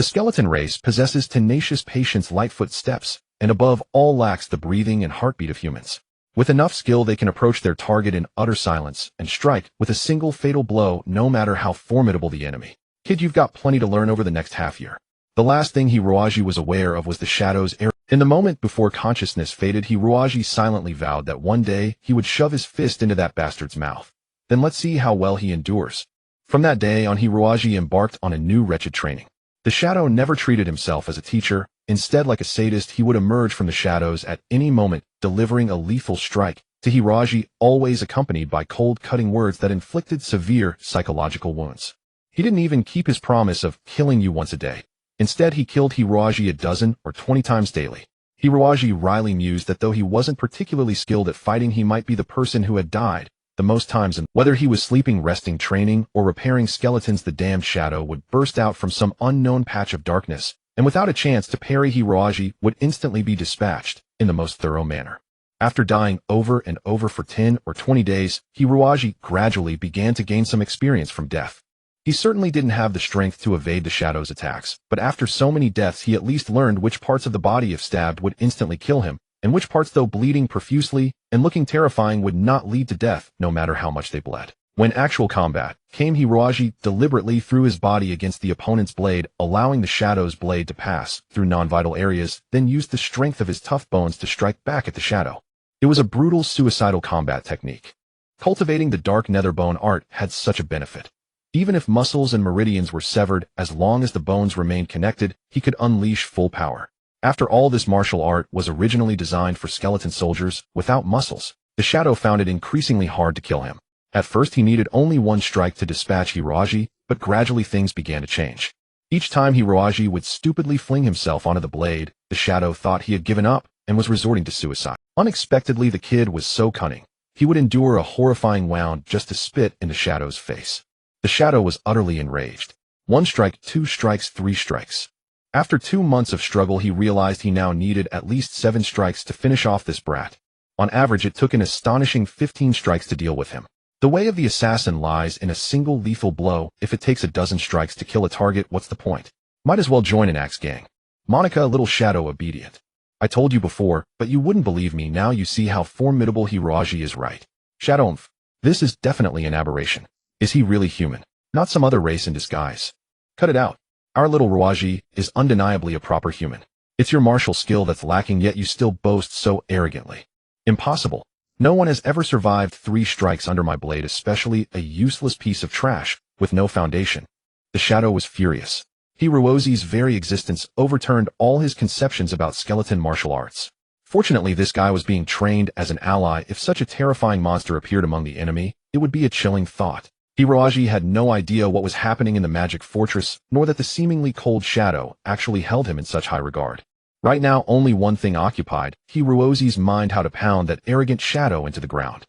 Speaker 1: The skeleton race possesses tenacious patience, light footsteps, and above all lacks the breathing and heartbeat of humans. With enough skill, they can approach their target in utter silence and strike with a single fatal blow, no matter how formidable the enemy. Kid, you've got plenty to learn over the next half year. The last thing Hiroji was aware of was the Shadow's air. In the moment before consciousness faded, Hiroji silently vowed that one day he would shove his fist into that bastard's mouth. Then let's see how well he endures. From that day on, Hiroji embarked on a new wretched training. The Shadow never treated himself as a teacher. Instead, like a sadist, he would emerge from the shadows at any moment, delivering a lethal strike to Hiroji, always accompanied by cold, cutting words that inflicted severe psychological wounds. He didn't even keep his promise of killing you once a day. Instead, he killed Hiroji a dozen or 20 times daily. Hiroji wryly mused that though he wasn't particularly skilled at fighting, he might be the person who had died the most times, and whether he was sleeping, resting, training, or repairing skeletons, the damned Shadow would burst out from some unknown patch of darkness, and without a chance to parry, Hiroji would instantly be dispatched in the most thorough manner. After dying over and over for 10 or 20 days, Hiroji gradually began to gain some experience from death. He certainly didn't have the strength to evade the Shadow's attacks, but after so many deaths he at least learned which parts of the body, if stabbed, would instantly kill him, and which parts, though bleeding profusely and looking terrifying, would not lead to death no matter how much they bled. When actual combat came, Hiroji deliberately threw his body against the opponent's blade, allowing the Shadow's blade to pass through non-vital areas, then used the strength of his tough bones to strike back at the Shadow. It was a brutal, suicidal combat technique. Cultivating the dark nether bone art had such a benefit. Even if muscles and meridians were severed, as long as the bones remained connected, he could unleash full power. After all, this martial art was originally designed for skeleton soldiers without muscles. The shadow found it increasingly hard to kill him. At first he needed only one strike to dispatch Hiroaji, but gradually things began to change. Each time Hiroaji would stupidly fling himself onto the blade, the shadow thought he had given up and was resorting to suicide. Unexpectedly, the kid was so cunning. He would endure a horrifying wound just to spit in the shadow's face. The shadow was utterly enraged. 1 strike, 2 strikes, 3 strikes. After 2 months of struggle, he realized he now needed at least 7 strikes to finish off this brat. On average, it took an astonishing 15 strikes to deal with him. The way of the assassin lies in a single lethal blow. If it takes a dozen strikes to kill a target, what's the point? Might as well join an axe gang. Monica, a little shadow obedient. I told you before, but you wouldn't believe me. Now you see how formidable Hiroaji is, right? Shadow, this is definitely an aberration. Is he really human? Not some other race in disguise. Cut it out. Our little Hiroaji is undeniably a proper human. It's your martial skill that's lacking, yet you still boast so arrogantly. Impossible. No one has ever survived 3 strikes under my blade, especially a useless piece of trash with no foundation. The shadow was furious. Hiroaji's very existence overturned all his conceptions about skeleton martial arts. Fortunately, this guy was being trained as an ally. If such a terrifying monster appeared among the enemy, it would be a chilling thought. Hiroaji had no idea what was happening in the magic fortress, nor that the seemingly cold shadow actually held him in such high regard. Right now, only one thing occupied Hiroaji's mind: how to pound that arrogant shadow into the ground.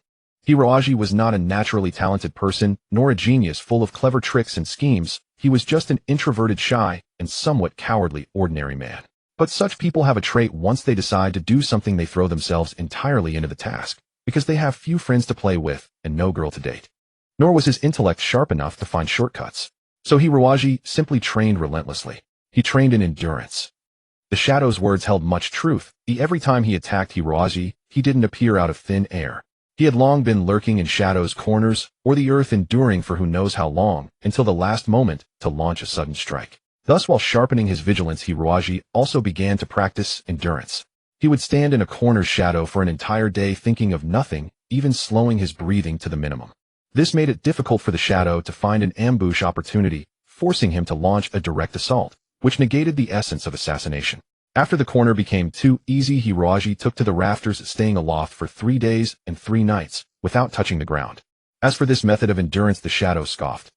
Speaker 1: Hiroaji was not a naturally talented person, nor a genius full of clever tricks and schemes. He was just an introverted, shy, and somewhat cowardly ordinary man. But such people have a trait: once they decide to do something, they throw themselves entirely into the task, because they have few friends to play with and no girl to date. Nor was his intellect sharp enough to find shortcuts. So Hiroaji simply trained relentlessly. He trained in endurance. The shadow's words held much truth. Every time he attacked Hiroaji, he didn't appear out of thin air. He had long been lurking in shadow's corners, or the earth, enduring for who knows how long, until the last moment to launch a sudden strike. Thus, while sharpening his vigilance, Hiroaji also began to practice endurance. He would stand in a corner's shadow for an entire day, thinking of nothing, even slowing his breathing to the minimum. This made it difficult for the shadow to find an ambush opportunity, forcing him to launch a direct assault, which negated the essence of assassination. After the corner became too easy, Hiroaji took to the rafters, staying aloft for 3 days and 3 nights without touching the ground. As for this method of endurance, the shadow scoffed.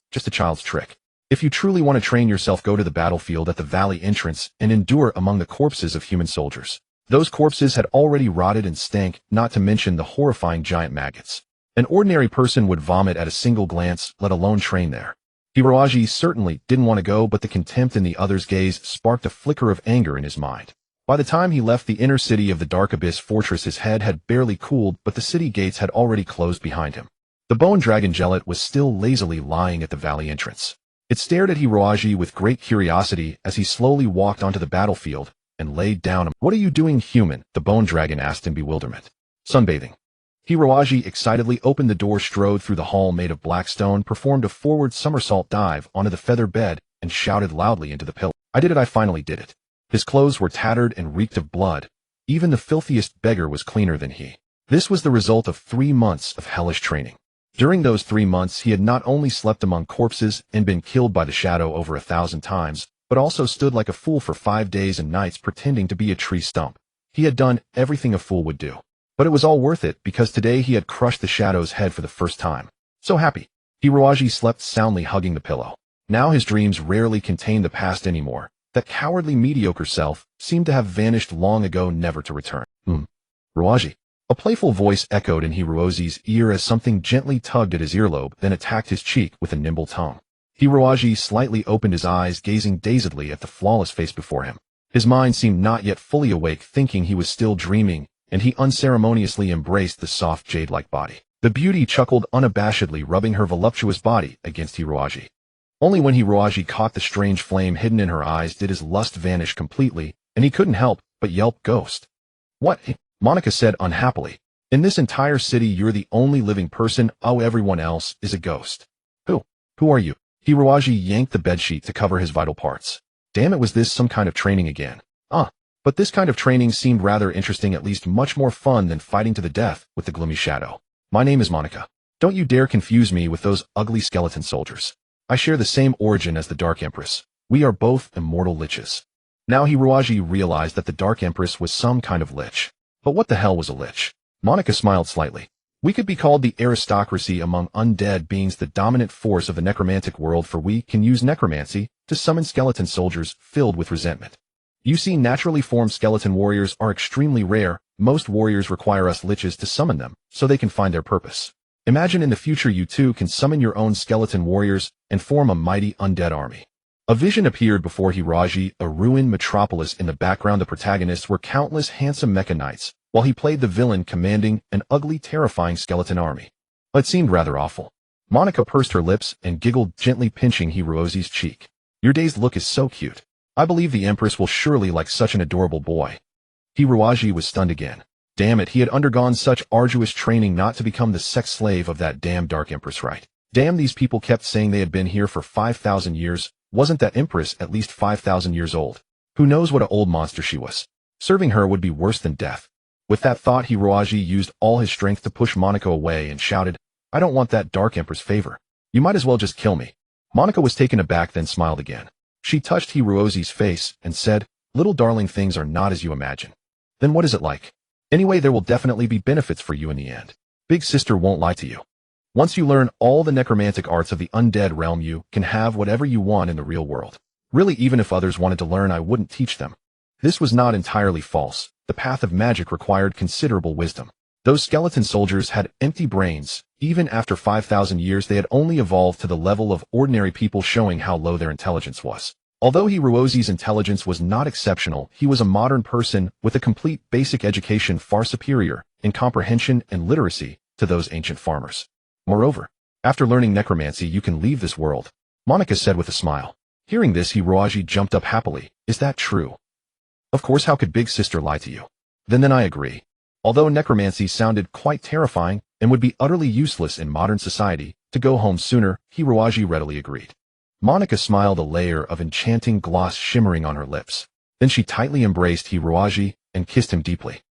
Speaker 1: Just a child's trick. If you truly want to train yourself, go to the battlefield at the valley entrance and endure among the corpses of human soldiers. Those corpses had already rotted and stank, not to mention the horrifying giant maggots. An ordinary person would vomit at a single glance, let alone train there. Hiroaji certainly didn't want to go, but the contempt in the other's gaze sparked a flicker of anger in his mind. By the time he left the inner city of the Dark Abyss Fortress, his head had barely cooled, but the city gates had already closed behind him. The bone dragon Gellet was still lazily lying at the valley entrance. It stared at Hiroaji with great curiosity as he slowly walked onto the battlefield and laid down. "What are you doing, human?" the bone dragon asked in bewilderment. "Sunbathing." Hiroaji excitedly opened the door, strode through the hall made of black stone, performed a forward somersault dive onto the feather bed, and shouted loudly into the pillow. "I did it, I finally did it." His clothes were tattered and reeked of blood. Even the filthiest beggar was cleaner than he. This was the result of 3 months of hellish training. During those 3 months, he had not only slept among corpses and been killed by the shadow over 1,000 times, but also stood like a fool for 5 days and nights pretending to be a tree stump. He had done everything a fool would do. But it was all worth it, because today he had crushed the shadow's head for the first time. So happy. Hiroaji slept soundly, hugging the pillow. Now his dreams rarely contained the past anymore. That cowardly, mediocre self seemed to have vanished long ago, never to return. Hiroaji. A playful voice echoed in Hiroaji's ear as something gently tugged at his earlobe, then attacked his cheek with a nimble tongue. Hiroaji slightly opened his eyes, gazing dazedly at the flawless face before him. His mind seemed not yet fully awake, thinking he was still dreaming, and he unceremoniously embraced the soft jade-like body. The beauty chuckled unabashedly, rubbing her voluptuous body against Hiroaji. Only when Hiroaji caught the strange flame hidden in her eyes did his lust vanish completely, and he couldn't help but yelp, "Ghost." "What?" Monica said unhappily. "In this entire city, you're the only living person. Oh, everyone else is a ghost." Who are you?" Hiroaji yanked the bedsheet to cover his vital parts. Damn it, was this some kind of training again? But this kind of training seemed rather interesting, at least much more fun than fighting to the death with the gloomy shadow. "My name is Monica." Don't you dare confuse me with those ugly skeleton soldiers. I share the same origin as the Dark Empress. We are both immortal liches. Now Hiruaji realized that the Dark Empress was some kind of lich. But what the hell was a lich? Monica smiled slightly. We could be called the aristocracy among undead beings, the dominant force of the necromantic world, for we can use necromancy to summon skeleton soldiers filled with resentment. You see, naturally formed skeleton warriors are extremely rare. Most warriors require us liches to summon them, so they can find their purpose. Imagine in the future you too can summon your own skeleton warriors and form a mighty undead army. A vision appeared before Hiruaji, a ruined metropolis. In the background, the protagonists were countless handsome mecha knights, while he played the villain commanding an ugly, terrifying skeleton army. It seemed rather awful. Monica pursed her lips and giggled, gently pinching Hiruozi's cheek. Your dazed look is so cute. I believe the Empress will surely like such an adorable boy. Hiruaji was stunned again. Damn it, he had undergone such arduous training not to become the sex slave of that damn Dark Empress, right? Damn, these people kept saying they had been here for 5,000 years. Wasn't that Empress at least 5,000 years old? Who knows what an old monster she was? Serving her would be worse than death. With that thought, Hiruaji used all his strength to push Monica away and shouted, I don't want that Dark Empress favor. You might as well just kill me. Monica was taken aback, then smiled again. She touched Hiruozi's face and said, little darling, things are not as you imagine. Then what is it like? Anyway, there will definitely be benefits for you in the end. Big sister won't lie to you. Once you learn all the necromantic arts of the undead realm, you can have whatever you want in the real world. Really, even if others wanted to learn, I wouldn't teach them. This was not entirely false. The path of magic required considerable wisdom. Those skeleton soldiers had empty brains. Even after 5,000 years, they had only evolved to the level of ordinary people, showing how low their intelligence was. Although Hiruozi's intelligence was not exceptional, he was a modern person with a complete basic education, far superior in comprehension and literacy to those ancient farmers. Moreover, after learning necromancy, you can leave this world, Monica said with a smile. Hearing this, Hiruaji jumped up happily. Is that true? Of course, how could Big Sister lie to you? Then I agree. Although necromancy sounded quite terrifying and would be utterly useless in modern society, to go home sooner, Hiruaji readily agreed. Monica smiled, a layer of enchanting gloss shimmering on her lips. Then she tightly embraced Hiruaji and kissed him deeply.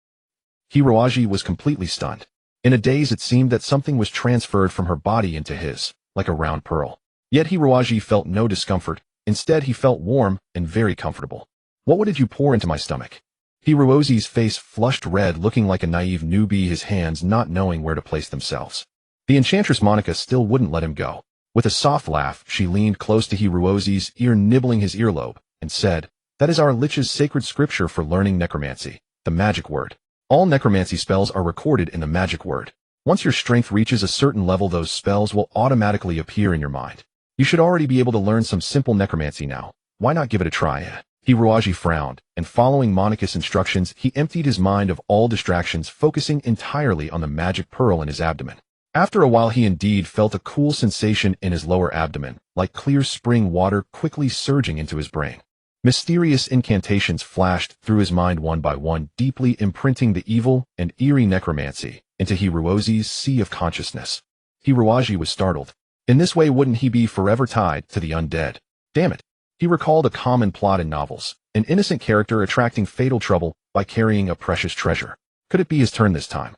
Speaker 1: Hiruaji was completely stunned. In a daze, it seemed that something was transferred from her body into his, like a round pearl. Yet Hiruaji felt no discomfort. Instead, he felt warm and very comfortable. What did you pour into my stomach? Hiruozi's face flushed red, looking like a naive newbie, his hands not knowing where to place themselves. The enchantress Monica still wouldn't let him go. With a soft laugh, she leaned close to Hiruozi's ear, nibbling his earlobe, and said, That is our lich's sacred scripture for learning necromancy, the magic word. All necromancy spells are recorded in the magic word. Once your strength reaches a certain level, those spells will automatically appear in your mind. You should already be able to learn some simple necromancy now. Why not give it a try? Hiruaji frowned, and following Monica's instructions, he emptied his mind of all distractions, focusing entirely on the magic pearl in his abdomen. After a while, he indeed felt a cool sensation in his lower abdomen, like clear spring water quickly surging into his brain. Mysterious incantations flashed through his mind one by one, deeply imprinting the evil and eerie necromancy into Hiruozi's sea of consciousness. Hiruaji was startled. In this way, wouldn't he be forever tied to the undead? Damn it. He recalled a common plot in novels, an innocent character attracting fatal trouble by carrying a precious treasure. Could it be his turn this time?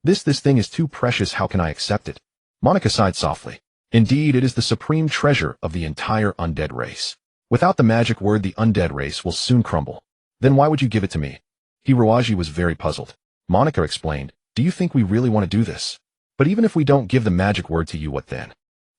Speaker 1: This thing is too precious, how can I accept it? Monica sighed softly. Indeed, it is the supreme treasure of the entire undead race. Without the magic word, the undead race will soon crumble. Then why would you give it to me? Hiruaji was very puzzled. Monica explained, Do you think we really want to do this? But even if we don't give the magic word to you, what then?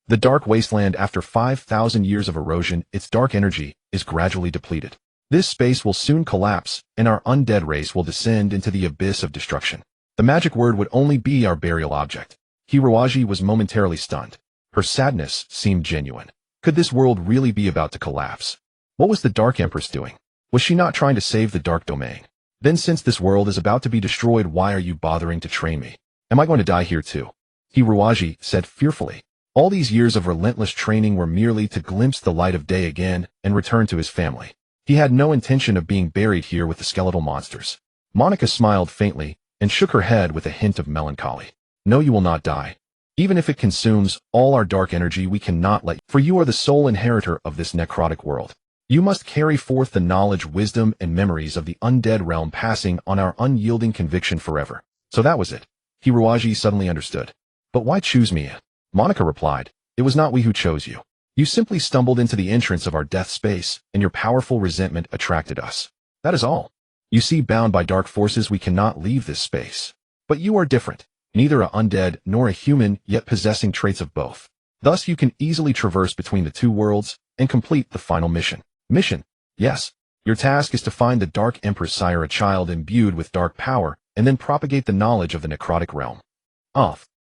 Speaker 1: The dark wasteland, after 5,000 years of erosion, its dark energy is gradually depleted. This space will soon collapse, and our undead race will descend into the abyss of destruction. The magic word would only be our burial object. Hiruaji was momentarily stunned. Her sadness seemed genuine. Could this world really be about to collapse? What was the Dark Empress doing? Was she not trying to save the Dark Domain? Then since this world is about to be destroyed, why are you bothering to train me? Am I going to die here too? Hiruaji said fearfully. All these years of relentless training were merely to glimpse the light of day again and return to his family. He had no intention of being buried here with the skeletal monsters. Monica smiled faintly and shook her head with a hint of melancholy. No, you will not die. Even if it consumes all our dark energy, we cannot let you, for you are the sole inheritor of this necrotic world. You must carry forth the knowledge, wisdom, and memories of the undead realm, passing on our unyielding conviction forever. So that was it. Hiruaji suddenly understood. But why choose me? Monica replied, it was not we who chose you. You simply stumbled into the entrance of our death space, and your powerful resentment attracted us. That is all. You see, bound by dark forces, we cannot leave this space. But you are different, neither a undead nor a human, yet possessing traits of both. Thus you can easily traverse between the two worlds and complete the final mission. Mission? Yes. Your task is to find the Dark Empress sire, a child imbued with dark power, and then propagate the knowledge of the necrotic realm.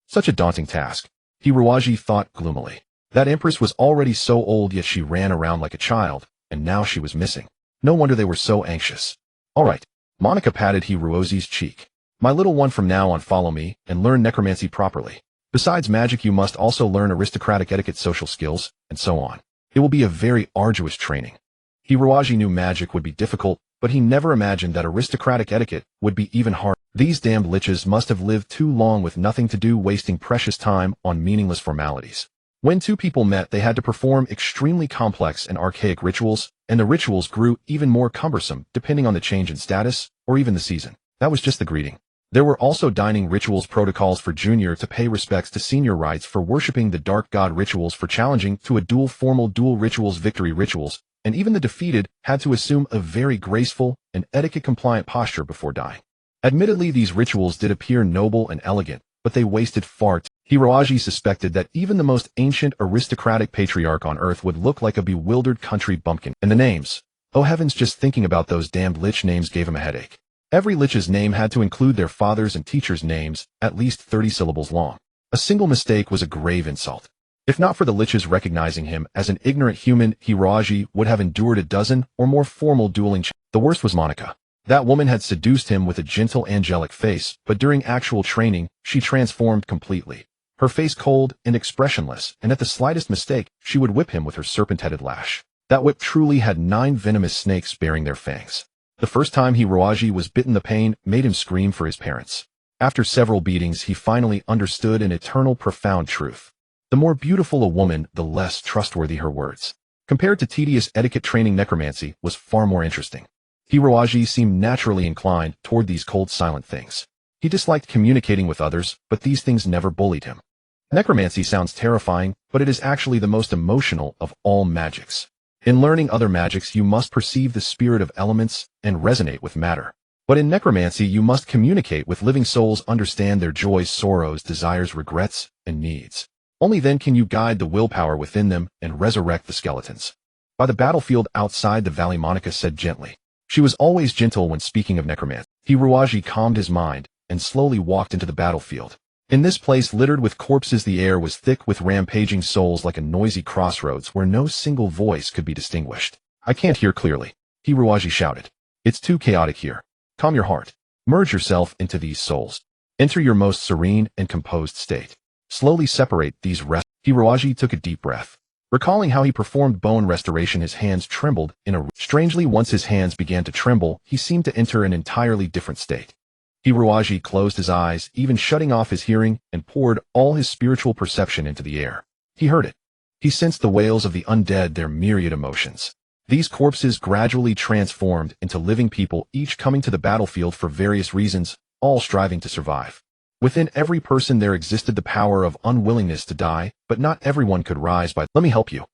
Speaker 1: Such a daunting task. Hiroaji thought gloomily. That empress was already so old, yet she ran around like a child, and now she was missing. No wonder they were so anxious. All right. Monica patted Hiroaji's cheek. My little one, from now on follow me and learn necromancy properly. Besides magic, you must also learn aristocratic etiquette, social skills, and so on. It will be a very arduous training. Hiroaji knew magic would be difficult, but he never imagined that aristocratic etiquette would be even harder. These damned liches must have lived too long with nothing to do, wasting precious time on meaningless formalities. When two people met, they had to perform extremely complex and archaic rituals, and the rituals grew even more cumbersome depending on the change in status or even the season. That was just the greeting. There were also dining rituals, protocols for junior to pay respects to senior, rites for worshipping the dark god, rituals for challenging to a duel, formal duel rituals, victory rituals, and even the defeated had to assume a very graceful and etiquette-compliant posture before dying. Admittedly, these rituals did appear noble and elegant, but they wasted far too. Hiroaji suspected that even the most ancient aristocratic patriarch on Earth would look like a bewildered country bumpkin. And the names. Oh heavens, just thinking about those damned lich names gave him a headache. Every lich's name had to include their father's and teacher's names, at least 30 syllables long. A single mistake was a grave insult. If not for the liches recognizing him as an ignorant human, Hiroaji would have endured a dozen or more formal dueling. The worst was Monica. That woman had seduced him with a gentle, angelic face, but during actual training, she transformed completely. Her face cold and expressionless, and at the slightest mistake, she would whip him with her serpent-headed lash. That whip truly had 9 venomous snakes bearing their fangs. The first time Hiroaji was bitten, the pain made him scream for his parents. After several beatings, he finally understood an eternal, profound truth. The more beautiful a woman, the less trustworthy her words. Compared to tedious etiquette training, necromancy was far more interesting. Hiroaji seemed naturally inclined toward these cold, silent things. He disliked communicating with others, but these things never bullied him. Necromancy sounds terrifying, but it is actually the most emotional of all magics. In learning other magics, you must perceive the spirit of elements and resonate with matter. But in necromancy, you must communicate with living souls, understand their joys, sorrows, desires, regrets, and needs. Only then can you guide the willpower within them and resurrect the skeletons. By the battlefield outside the valley, Monica said gently. She was always gentle when speaking of necromancy. Hiroaji calmed his mind and slowly walked into the battlefield. In this place littered with corpses, the air was thick with rampaging souls, like a noisy crossroads where no single voice could be distinguished. I can't hear clearly, Hiroaji shouted. It's too chaotic here. Calm your heart. Merge yourself into these souls. Enter your most serene and composed state. Slowly separate these Hiroaji took a deep breath. Recalling how he performed bone restoration, his hands trembled strangely. Once his hands began to tremble, he seemed to enter an entirely different state. Hiroaji closed his eyes, even shutting off his hearing, and poured all his spiritual perception into the air. He heard it. He sensed the wails of the undead, their myriad emotions. These corpses gradually transformed into living people, each coming to the battlefield for various reasons, all striving to survive. Within every person there existed the power of unwillingness to die, but not everyone could rise by. Let me help you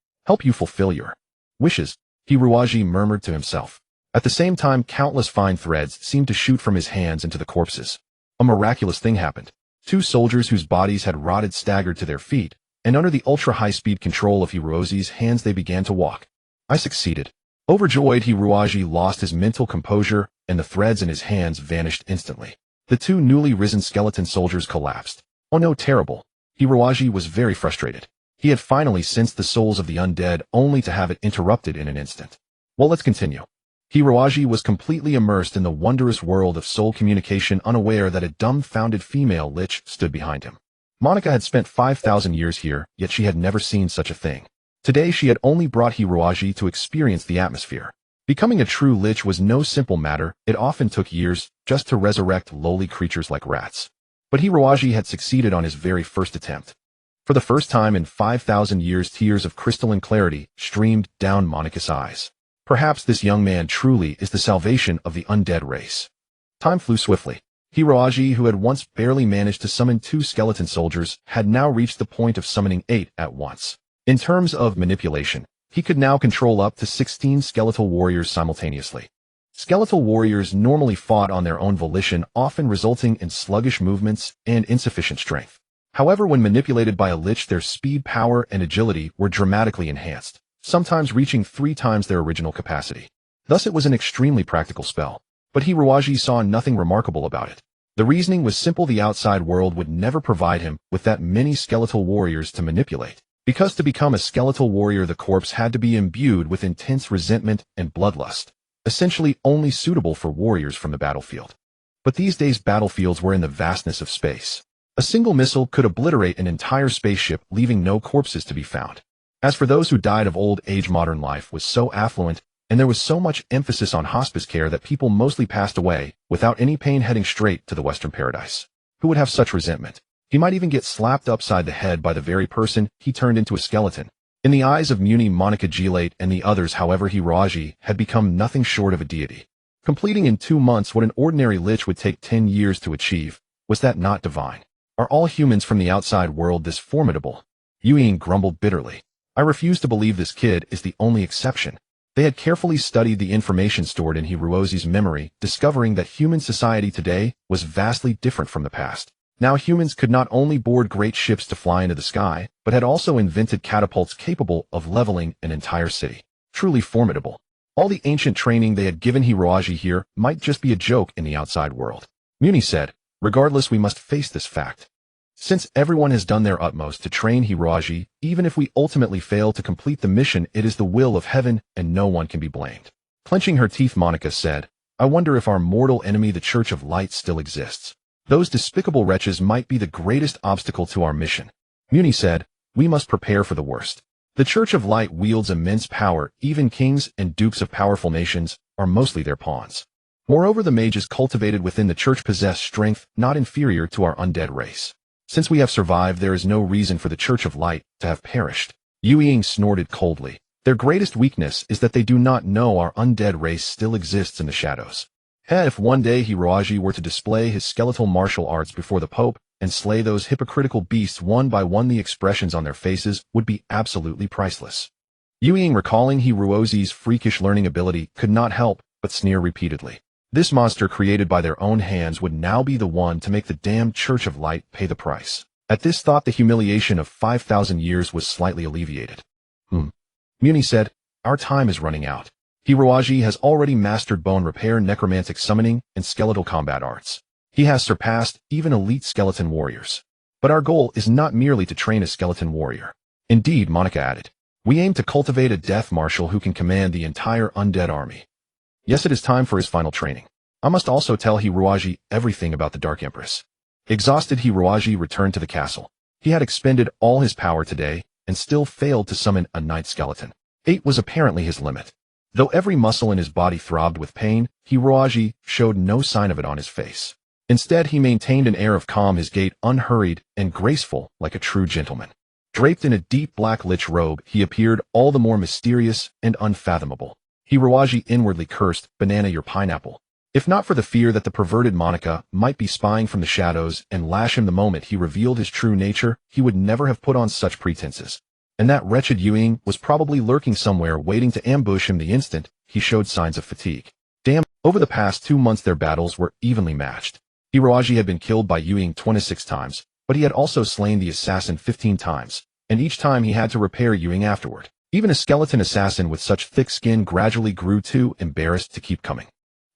Speaker 1: fulfill your wishes, Hiroaji murmured to himself. At the same time, countless fine threads seemed to shoot from his hands into the corpses. A miraculous thing happened. 2 soldiers whose bodies had rotted staggered to their feet, and under the ultra-high-speed control of Hiroaji's hands they began to walk. I succeeded. Overjoyed, Hiroaji lost his mental composure, and the threads in his hands vanished instantly. The 2 newly risen skeleton soldiers collapsed. Oh no, terrible. Hiroaji was very frustrated. He had finally sensed the souls of the undead, only to have it interrupted in an instant. Well, let's continue. Hiroaji was completely immersed in the wondrous world of soul communication, unaware that a dumbfounded female lich stood behind him. Monica had spent 5,000 years here, yet she had never seen such a thing. Today she had only brought Hiroaji to experience the atmosphere. Becoming a true lich was no simple matter. It often took years just to resurrect lowly creatures like rats. But Hiroaji had succeeded on his very first attempt. For the first time in 5,000 years, tears of crystalline clarity streamed down Monica's eyes. Perhaps this young man truly is the salvation of the undead race. Time flew swiftly. Hiroaji, who had once barely managed to summon 2 skeleton soldiers, had now reached the point of summoning 8 at once. In terms of manipulation, he could now control up to 16 skeletal warriors simultaneously. Skeletal warriors normally fought on their own volition, often resulting in sluggish movements and insufficient strength. However, when manipulated by a lich, their speed, power, and agility were dramatically enhanced, sometimes reaching 3 times their original capacity. Thus it was an extremely practical spell. But Hiroaji saw nothing remarkable about it. The reasoning was simple: the outside world would never provide him with that many skeletal warriors to manipulate. Because to become a skeletal warrior, the corpse had to be imbued with intense resentment and bloodlust, essentially only suitable for warriors from the battlefield. But these days battlefields were in the vastness of space. A single missile could obliterate an entire spaceship, leaving no corpses to be found. As for those who died of old age, modern life was so affluent, and there was so much emphasis on hospice care that people mostly passed away without any pain, heading straight to the Western paradise. Who would have such resentment? He might even get slapped upside the head by the very person he turned into a skeleton. In the eyes of Muni, Monica, Gilate, and the others, however, Hiroaji had become nothing short of a deity. Completing in 2 months what an ordinary lich would take 10 years to achieve. Was that not divine? Are all humans from the outside world this formidable? Yueying grumbled bitterly. I refuse to believe this kid is the only exception. They had carefully studied the information stored in Hiroaji's memory, discovering that human society today was vastly different from the past. Now humans could not only board great ships to fly into the sky, but had also invented catapults capable of leveling an entire city. Truly formidable. All the ancient training they had given Hiroaji here might just be a joke in the outside world. Muni said, regardless, we must face this fact. Since everyone has done their utmost to train Hiroaji, even if we ultimately fail to complete the mission, it is the will of heaven, and no one can be blamed. Clenching her teeth, Monica said, I wonder if our mortal enemy, the Church of Light, still exists. Those despicable wretches might be the greatest obstacle to our mission. Muni said, we must prepare for the worst. The Church of Light wields immense power. Even kings and dukes of powerful nations are mostly their pawns. Moreover, the mages cultivated within the church possess strength not inferior to our undead race. Since we have survived, there is no reason for the Church of Light to have perished. Yueying snorted coldly. Their greatest weakness is that they do not know our undead race still exists in the shadows. If one day Hiroaji were to display his skeletal martial arts before the Pope and slay those hypocritical beasts one by one, the expressions on their faces would be absolutely priceless. Yueying, recalling Hiroaji's freakish learning ability, could not help but sneer repeatedly. This monster created by their own hands would now be the one to make the damned Church of Light pay the price. At this thought, the humiliation of 5,000 years was slightly alleviated. Muni said, our time is running out. Hiroaji has already mastered bone repair, necromantic summoning, and skeletal combat arts. He has surpassed even elite skeleton warriors. But our goal is not merely to train a skeleton warrior. Indeed, Monica added, we aim to cultivate a death marshal who can command the entire undead army. Yes, it is time for his final training. I must also tell Hiroaji everything about the Dark Empress. Exhausted, Hiroaji returned to the castle. He had expended all his power today and still failed to summon a night skeleton. 8 was apparently his limit. Though every muscle in his body throbbed with pain, Hiroaji showed no sign of it on his face. Instead, he maintained an air of calm, his gait unhurried and graceful like a true gentleman. Draped in a deep black lich robe, he appeared all the more mysterious and unfathomable. Hiroaji inwardly cursed, banana your pineapple. If not for the fear that the perverted Monica might be spying from the shadows and lash him the moment he revealed his true nature, he would never have put on such pretenses. And that wretched Yueying was probably lurking somewhere, waiting to ambush him the instant he showed signs of fatigue. Damn, over the past 2 months their battles were evenly matched. Hiroaji had been killed by Yueying 26 times, but he had also slain the assassin 15 times, and each time he had to repair Yueying afterward. Even a skeleton assassin with such thick skin gradually grew too embarrassed to keep coming.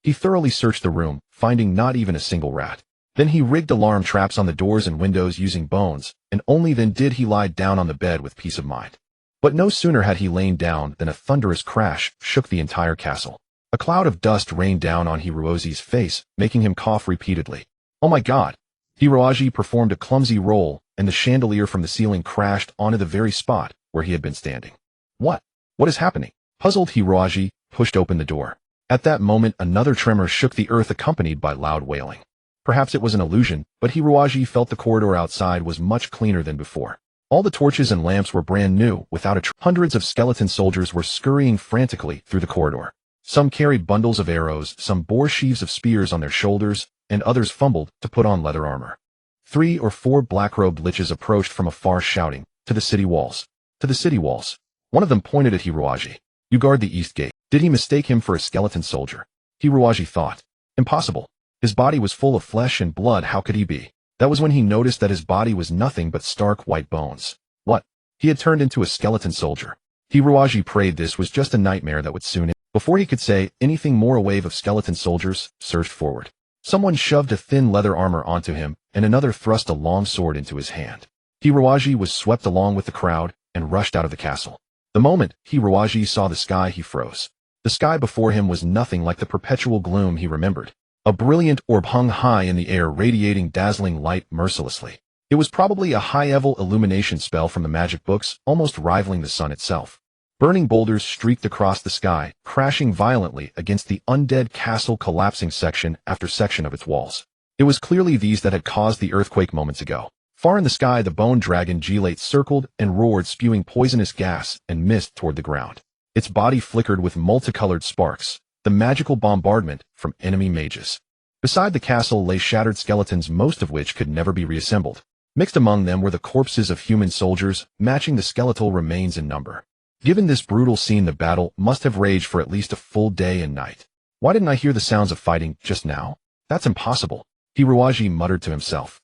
Speaker 1: He thoroughly searched the room, finding not even a single rat. Then he rigged alarm traps on the doors and windows using bones, and only then did he lie down on the bed with peace of mind. But no sooner had he lain down than a thunderous crash shook the entire castle. A cloud of dust rained down on Hiroaji's face, making him cough repeatedly. Oh my god! Hiroaji performed a clumsy roll, and the chandelier from the ceiling crashed onto the very spot where he had been standing. What? What is happening? Puzzled, Hiroaji pushed open the door. At that moment, another tremor shook the earth, accompanied by loud wailing. Perhaps it was an illusion, but Hiroaji felt the corridor outside was much cleaner than before. All the torches and lamps were brand new, without a hundreds of skeleton soldiers were scurrying frantically through the corridor. Some carried bundles of arrows, some bore sheaves of spears on their shoulders, and others fumbled to put on leather armor. 3 or 4 black-robed liches approached from afar shouting, "To the city walls! To the city walls!" One of them pointed at Hiroaji. "You guard the east gate." Did he mistake him for a skeleton soldier? Hiroaji thought. Impossible. His body was full of flesh and blood, how could he be? That was when he noticed that his body was nothing but stark white bones. What? He had turned into a skeleton soldier. Hiroaji prayed this was just a nightmare that would soon end. Before he could say anything more, a wave of skeleton soldiers surged forward. Someone shoved a thin leather armor onto him, and another thrust a long sword into his hand. Hiroaji was swept along with the crowd and rushed out of the castle. The moment Hiroaji saw the sky, he froze. The sky before him was nothing like the perpetual gloom he remembered. A brilliant orb hung high in the air, radiating dazzling light mercilessly. It was probably a high-level illumination spell from the magic books, almost rivaling the sun itself. Burning boulders streaked across the sky, crashing violently against the undead castle, collapsing section after section of its walls. It was clearly these that had caused the earthquake moments ago. Far in the sky, the bone dragon Gelate circled and roared, spewing poisonous gas and mist toward the ground. Its body flickered with multicolored sparks, the magical bombardment from enemy mages. Beside the castle lay shattered skeletons, most of which could never be reassembled. Mixed among them were the corpses of human soldiers, matching the skeletal remains in number. Given this brutal scene, the battle must have raged for at least a full day and night. Why didn't I hear the sounds of fighting just now? That's impossible, Hiroaji muttered to himself.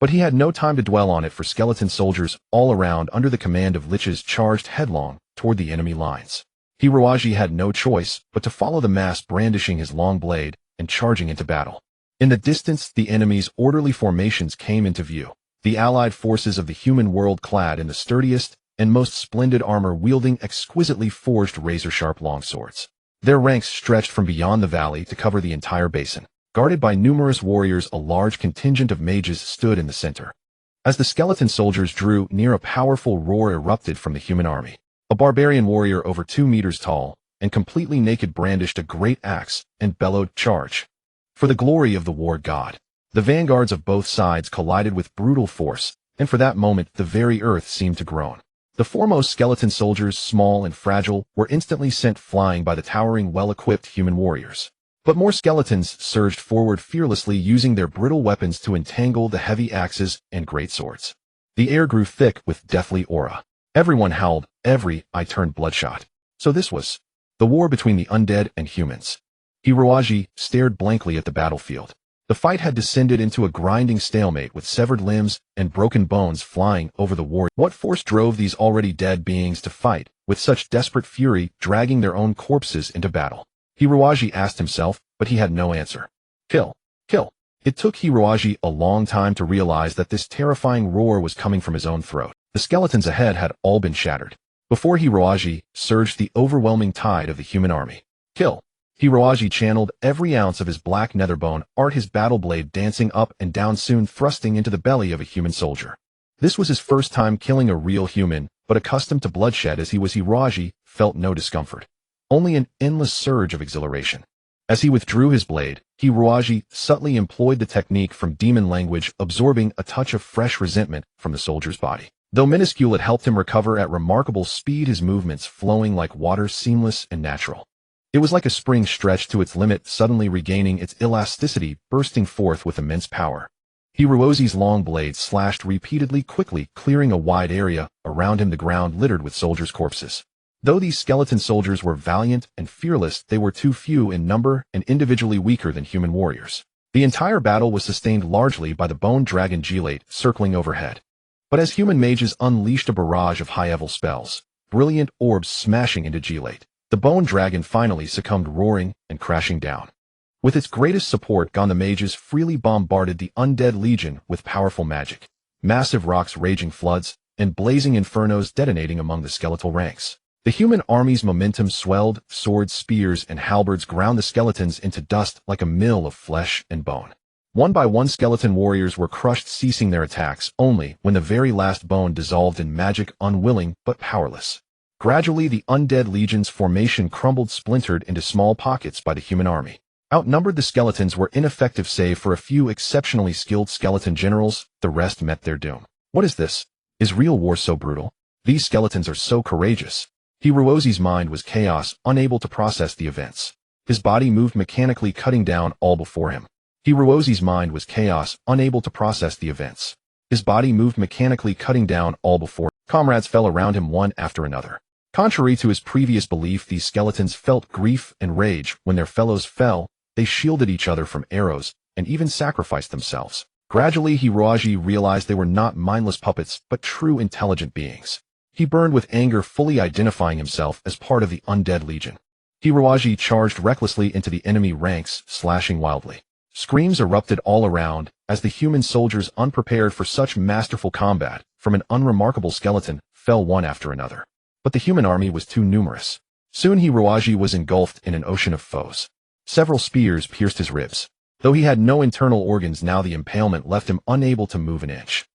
Speaker 1: But he had no time to dwell on it, for skeleton soldiers all around under the command of liches charged headlong toward the enemy lines. Hiroaji had no choice but to follow the mass, brandishing his long blade and charging into battle. In the distance, the enemy's orderly formations came into view. The allied forces of the human world, clad in the sturdiest and most splendid armor, wielding exquisitely forged razor-sharp longswords. Their ranks stretched from beyond the valley to cover the entire basin. Guarded by numerous warriors, a large contingent of mages stood in the center. As the skeleton soldiers drew near, a powerful roar erupted from the human army. A barbarian warrior over 2 meters tall and completely naked brandished a great axe and bellowed, "Charge! For the glory of the war god!" The vanguards of both sides collided with brutal force, and for that moment the very earth seemed to groan. The foremost skeleton soldiers, small and fragile, were instantly sent flying by the towering, well-equipped human warriors. But more skeletons surged forward fearlessly, using their brittle weapons to entangle the heavy axes and great swords. The air grew thick with deathly aura. Everyone howled, every eye turned bloodshot. So this was the war between the undead and humans. Hiroaji stared blankly at the battlefield. The fight had descended into a grinding stalemate, with severed limbs and broken bones flying over the war. What force drove these already dead beings to fight with such desperate fury, dragging their own corpses into battle? Hiroaji asked himself, but he had no answer. Kill! Kill! It took Hiroaji a long time to realize that this terrifying roar was coming from his own throat. The skeletons ahead had all been shattered. Before Hiroaji surged the overwhelming tide of the human army. Kill! Hiroaji channeled every ounce of his black netherbone art, his battle blade dancing up and down, soon thrusting into the belly of a human soldier. This was his first time killing a real human, but accustomed to bloodshed as he was, Hiroaji felt no discomfort. Only an endless surge of exhilaration. As he withdrew his blade, Hiroaji subtly employed the technique from demon language, absorbing a touch of fresh resentment from the soldier's body. Though minuscule, it helped him recover at remarkable speed, his movements flowing like water, seamless and natural. It was like a spring stretched to its limit, suddenly regaining its elasticity, bursting forth with immense power. Hiroaji's long blade slashed repeatedly, quickly clearing a wide area around him, the ground littered with soldiers' corpses. Though these skeleton soldiers were valiant and fearless, they were too few in number and individually weaker than human warriors. The entire battle was sustained largely by the bone dragon Gelate circling overhead. But as human mages unleashed a barrage of high-level spells, brilliant orbs smashing into Gelate, the bone dragon finally succumbed, roaring and crashing down. With its greatest support gone, the mages freely bombarded the undead legion with powerful magic, massive rocks, raging floods, and blazing infernos detonating among the skeletal ranks. The human army's momentum swelled, swords, spears, and halberds ground the skeletons into dust like a mill of flesh and bone. One by one, skeleton warriors were crushed, ceasing their attacks only when the very last bone dissolved in magic, unwilling but powerless. Gradually, the undead legion's formation crumbled, splintered into small pockets by the human army. Outnumbered, the skeletons were ineffective save for a few exceptionally skilled skeleton generals. The rest met their doom. What is this? Is real war so brutal? These skeletons are so courageous. Hiroaji's mind was chaos, unable to process the events. His body moved mechanically, cutting down all before him. Hirozi's mind was chaos, unable to process the events. His body moved mechanically, cutting down all before. Comrades fell around him one after another. Contrary to his previous belief, these skeletons felt grief and rage when their fellows fell. They shielded each other from arrows and even sacrificed themselves. Gradually, Hirozi realized they were not mindless puppets, but true intelligent beings. He burned with anger, fully identifying himself as part of the Undead Legion. Hirozi charged recklessly into the enemy ranks, slashing wildly. Screams erupted all around as the human soldiers, unprepared for such masterful combat from an unremarkable skeleton, fell one after another. But the human army was too numerous. Soon Hirozi was engulfed in an ocean of foes. Several spears pierced his ribs. Though he had no internal organs now, the impalement left him unable to move an inch.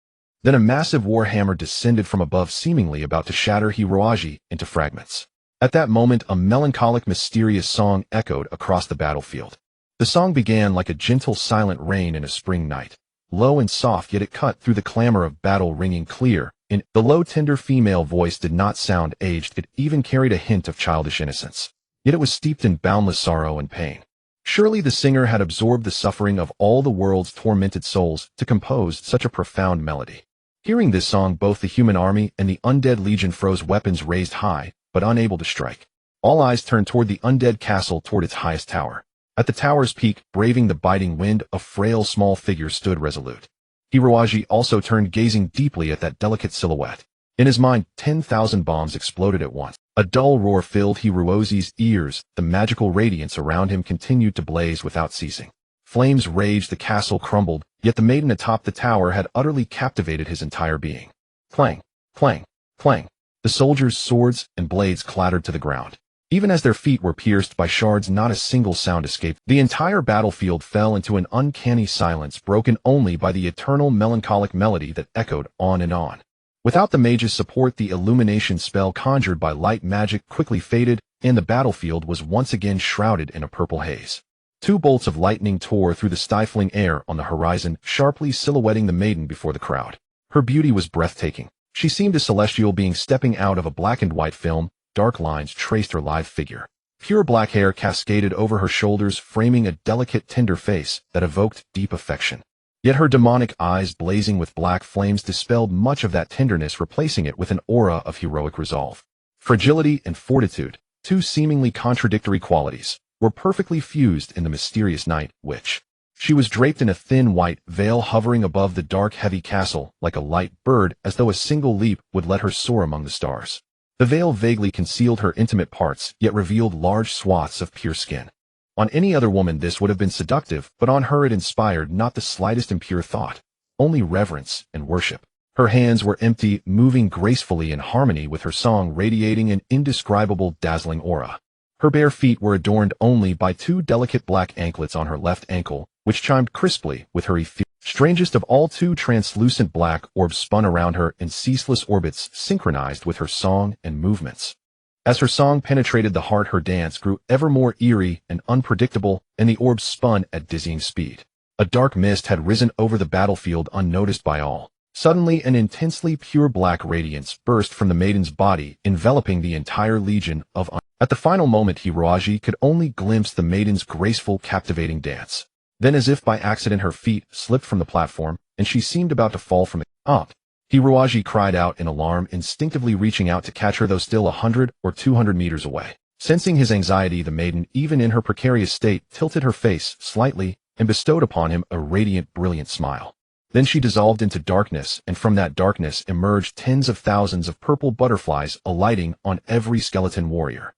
Speaker 1: Then a massive war hammer descended from above, seemingly about to shatter Hirozi into fragments. At that moment, a melancholic, mysterious song echoed across the battlefield. The song began like a gentle, silent rain in a spring night. Low and soft, yet it cut through the clamor of battle, ringing clear. The low, tender female voice did not sound aged. It even carried a hint of childish innocence. Yet it was steeped in boundless sorrow and pain. Surely the singer had absorbed the suffering of all the world's tormented souls to compose such a profound melody. Hearing this song, both the human army and the Undead Legion froze, weapons raised high, but unable to strike. All eyes turned toward the Undead castle, toward its highest tower. At the tower's peak, braving the biting wind, a frail small figure stood resolute. Hirozi also turned, gazing deeply at that delicate silhouette. In his mind, 10,000 bombs exploded at once. A dull roar filled Hirozi's ears. The magical radiance around him continued to blaze without ceasing. Flames raged, the castle crumbled, yet the maiden atop the tower had utterly captivated his entire being. Clang, clang, clang. The soldiers' swords and blades clattered to the ground. Even as their feet were pierced by shards, not a single sound escaped. The entire battlefield fell into an uncanny silence, broken only by the eternal melancholic melody that echoed on and on. Without the mage's support, the illumination spell conjured by light magic quickly faded, and the battlefield was once again shrouded in a purple haze. Two bolts of lightning tore through the stifling air on the horizon, sharply silhouetting the maiden before the crowd. Her beauty was breathtaking. She seemed a celestial being stepping out of a black and white film. Dark lines traced her lithe figure. Pure black hair cascaded over her shoulders, framing a delicate, tender face that evoked deep affection. Yet her demonic eyes, blazing with black flames, dispelled much of that tenderness, replacing it with an aura of heroic resolve. Fragility and fortitude, two seemingly contradictory qualities, were perfectly fused in the mysterious night witch. She was draped in a thin white veil, hovering above the dark, heavy castle like a light bird, as though a single leap would let her soar among the stars. The veil vaguely concealed her intimate parts, yet revealed large swaths of pure skin. On any other woman this would have been seductive, but on her it inspired not the slightest impure thought, only reverence and worship. Her hands were empty, moving gracefully in harmony with her song, radiating an indescribable, dazzling aura. Her bare feet were adorned only by two delicate black anklets on her left ankle, which chimed crisply with her ethereal. Strangest of all, two translucent black orbs spun around her in ceaseless orbits, synchronized with her song and movements. As her song penetrated the heart, her dance grew ever more eerie and unpredictable, and the orbs spun at dizzying speed. A dark mist had risen over the battlefield, unnoticed by all. Suddenly, an intensely pure black radiance burst from the maiden's body, enveloping the entire legion of At the final moment, Hirozi could only glimpse the maiden's graceful, captivating dance. Then, as if by accident, her feet slipped from the platform, and she seemed about to fall from it. Up. Hirozi cried out in alarm, instinctively reaching out to catch her, though still 100 or 200 meters away. Sensing his anxiety, the maiden, even in her precarious state, tilted her face slightly and bestowed upon him a radiant, brilliant smile. Then she dissolved into darkness, and from that darkness emerged tens of thousands of purple butterflies, alighting on every skeleton warrior.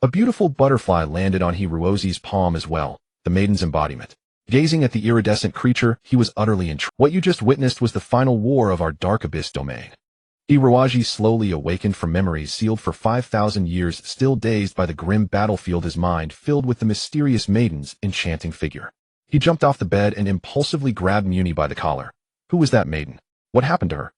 Speaker 1: A beautiful butterfly landed on Hirozi's palm as well, the maiden's embodiment. Gazing at the iridescent creature, he was utterly entranced. What you just witnessed was the final war of our dark abyss domain. Hirozi slowly awakened from memories sealed for 5,000 years, still dazed by the grim battlefield, his mind filled with the mysterious maiden's enchanting figure. He jumped off the bed and impulsively grabbed Muni by the collar. Who was that maiden? What happened to her?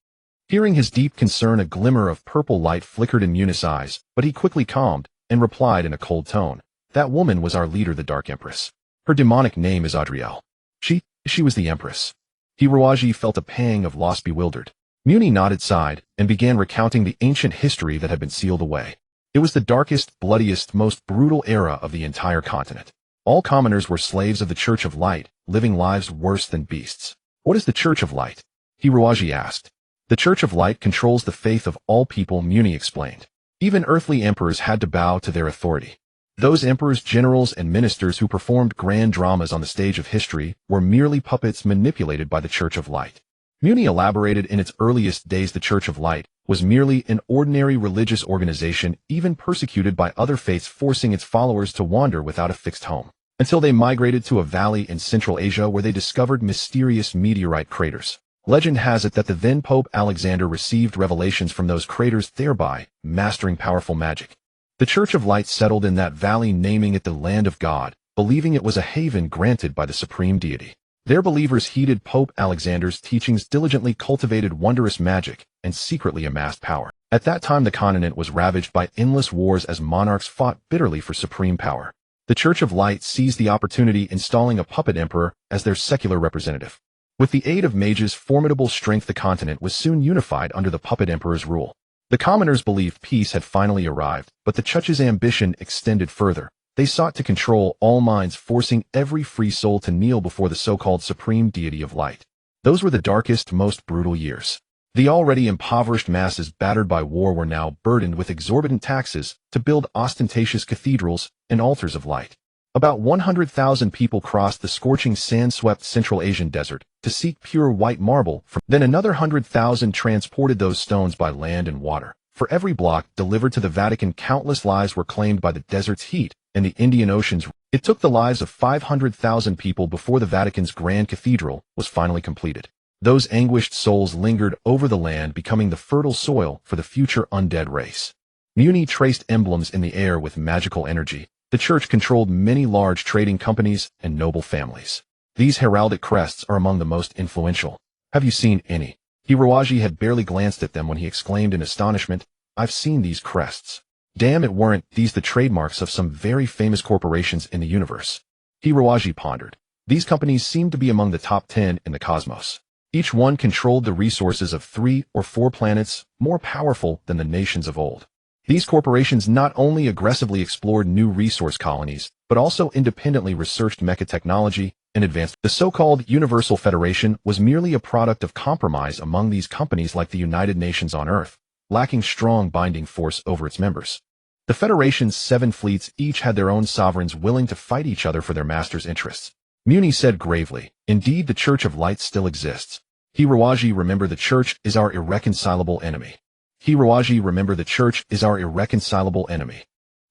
Speaker 1: Hearing his deep concern, a glimmer of purple light flickered in Muni's eyes, but he quickly calmed and replied in a cold tone. That woman was our leader, the Dark Empress. Her demonic name is Adriel. She was the Empress. Hirozi felt a pang of loss, bewildered. Muni nodded, sighed, and began recounting the ancient history that had been sealed away. It was the darkest, bloodiest, most brutal era of the entire continent. All commoners were slaves of the Church of Light, living lives worse than beasts. What is the Church of Light? Hiroaji asked. The Church of Light controls the faith of all people, Muni explained. Even earthly emperors had to bow to their authority. Those emperors, generals, and ministers who performed grand dramas on the stage of history were merely puppets manipulated by the Church of Light. Muni elaborated in its earliest days the Church of Light was merely an ordinary religious organization, even persecuted by other faiths, forcing its followers to wander without a fixed home, until they migrated to a valley in Central Asia where they discovered mysterious meteorite craters. Legend has it that the then Pope Alexander received revelations from those craters, thereby mastering powerful magic. The Church of Light settled in that valley, naming it the Land of God, believing it was a haven granted by the supreme deity. Their believers heeded Pope Alexander's teachings, diligently cultivated wondrous magic, and secretly amassed power. At that time the continent was ravaged by endless wars as monarchs fought bitterly for supreme power. The Church of Light seized the opportunity, installing a puppet emperor as their secular representative. With the aid of mages' formidable strength, the continent was soon unified under the puppet emperor's rule. The commoners believed peace had finally arrived, but the Church's ambition extended further. They sought to control all minds, forcing every free soul to kneel before the so-called supreme deity of light. Those were the darkest, most brutal years. The already impoverished masses, battered by war, were now burdened with exorbitant taxes to build ostentatious cathedrals and altars of light. About 100,000 people crossed the scorching sand-swept Central Asian desert to seek pure white marble. Then another 100,000 transported those stones by land and water. For every block delivered to the Vatican, countless lives were claimed by the desert's heat and the Indian Ocean's. It took the lives of 500,000 people before the Vatican's Grand Cathedral was finally completed. Those anguished souls lingered over the land, becoming the fertile soil for the future undead race. Muni traced emblems in the air with magical energy. The Church controlled many large trading companies and noble families. These heraldic crests are among the most influential. Have you seen any? Hiroaji had barely glanced at them when he exclaimed in astonishment, I've seen these crests. Damn it, weren't these the trademarks of some very famous corporations in the universe? Hiroaji pondered. These companies seemed to be among the top 10 in the cosmos. Each one controlled the resources of 3 or 4 planets, more powerful than the nations of old. These corporations not only aggressively explored new resource colonies, but also independently researched mecha technology and advanced. The so-called Universal Federation was merely a product of compromise among these companies, like the United Nations on Earth, lacking strong binding force over its members. The Federation's 7 fleets each had their own sovereigns willing to fight each other for their master's interests. Muni said gravely, indeed the Church of Light still exists. Hiroaji, remember the Church is our irreconcilable enemy. Hiroaji, remember the Church is our irreconcilable enemy.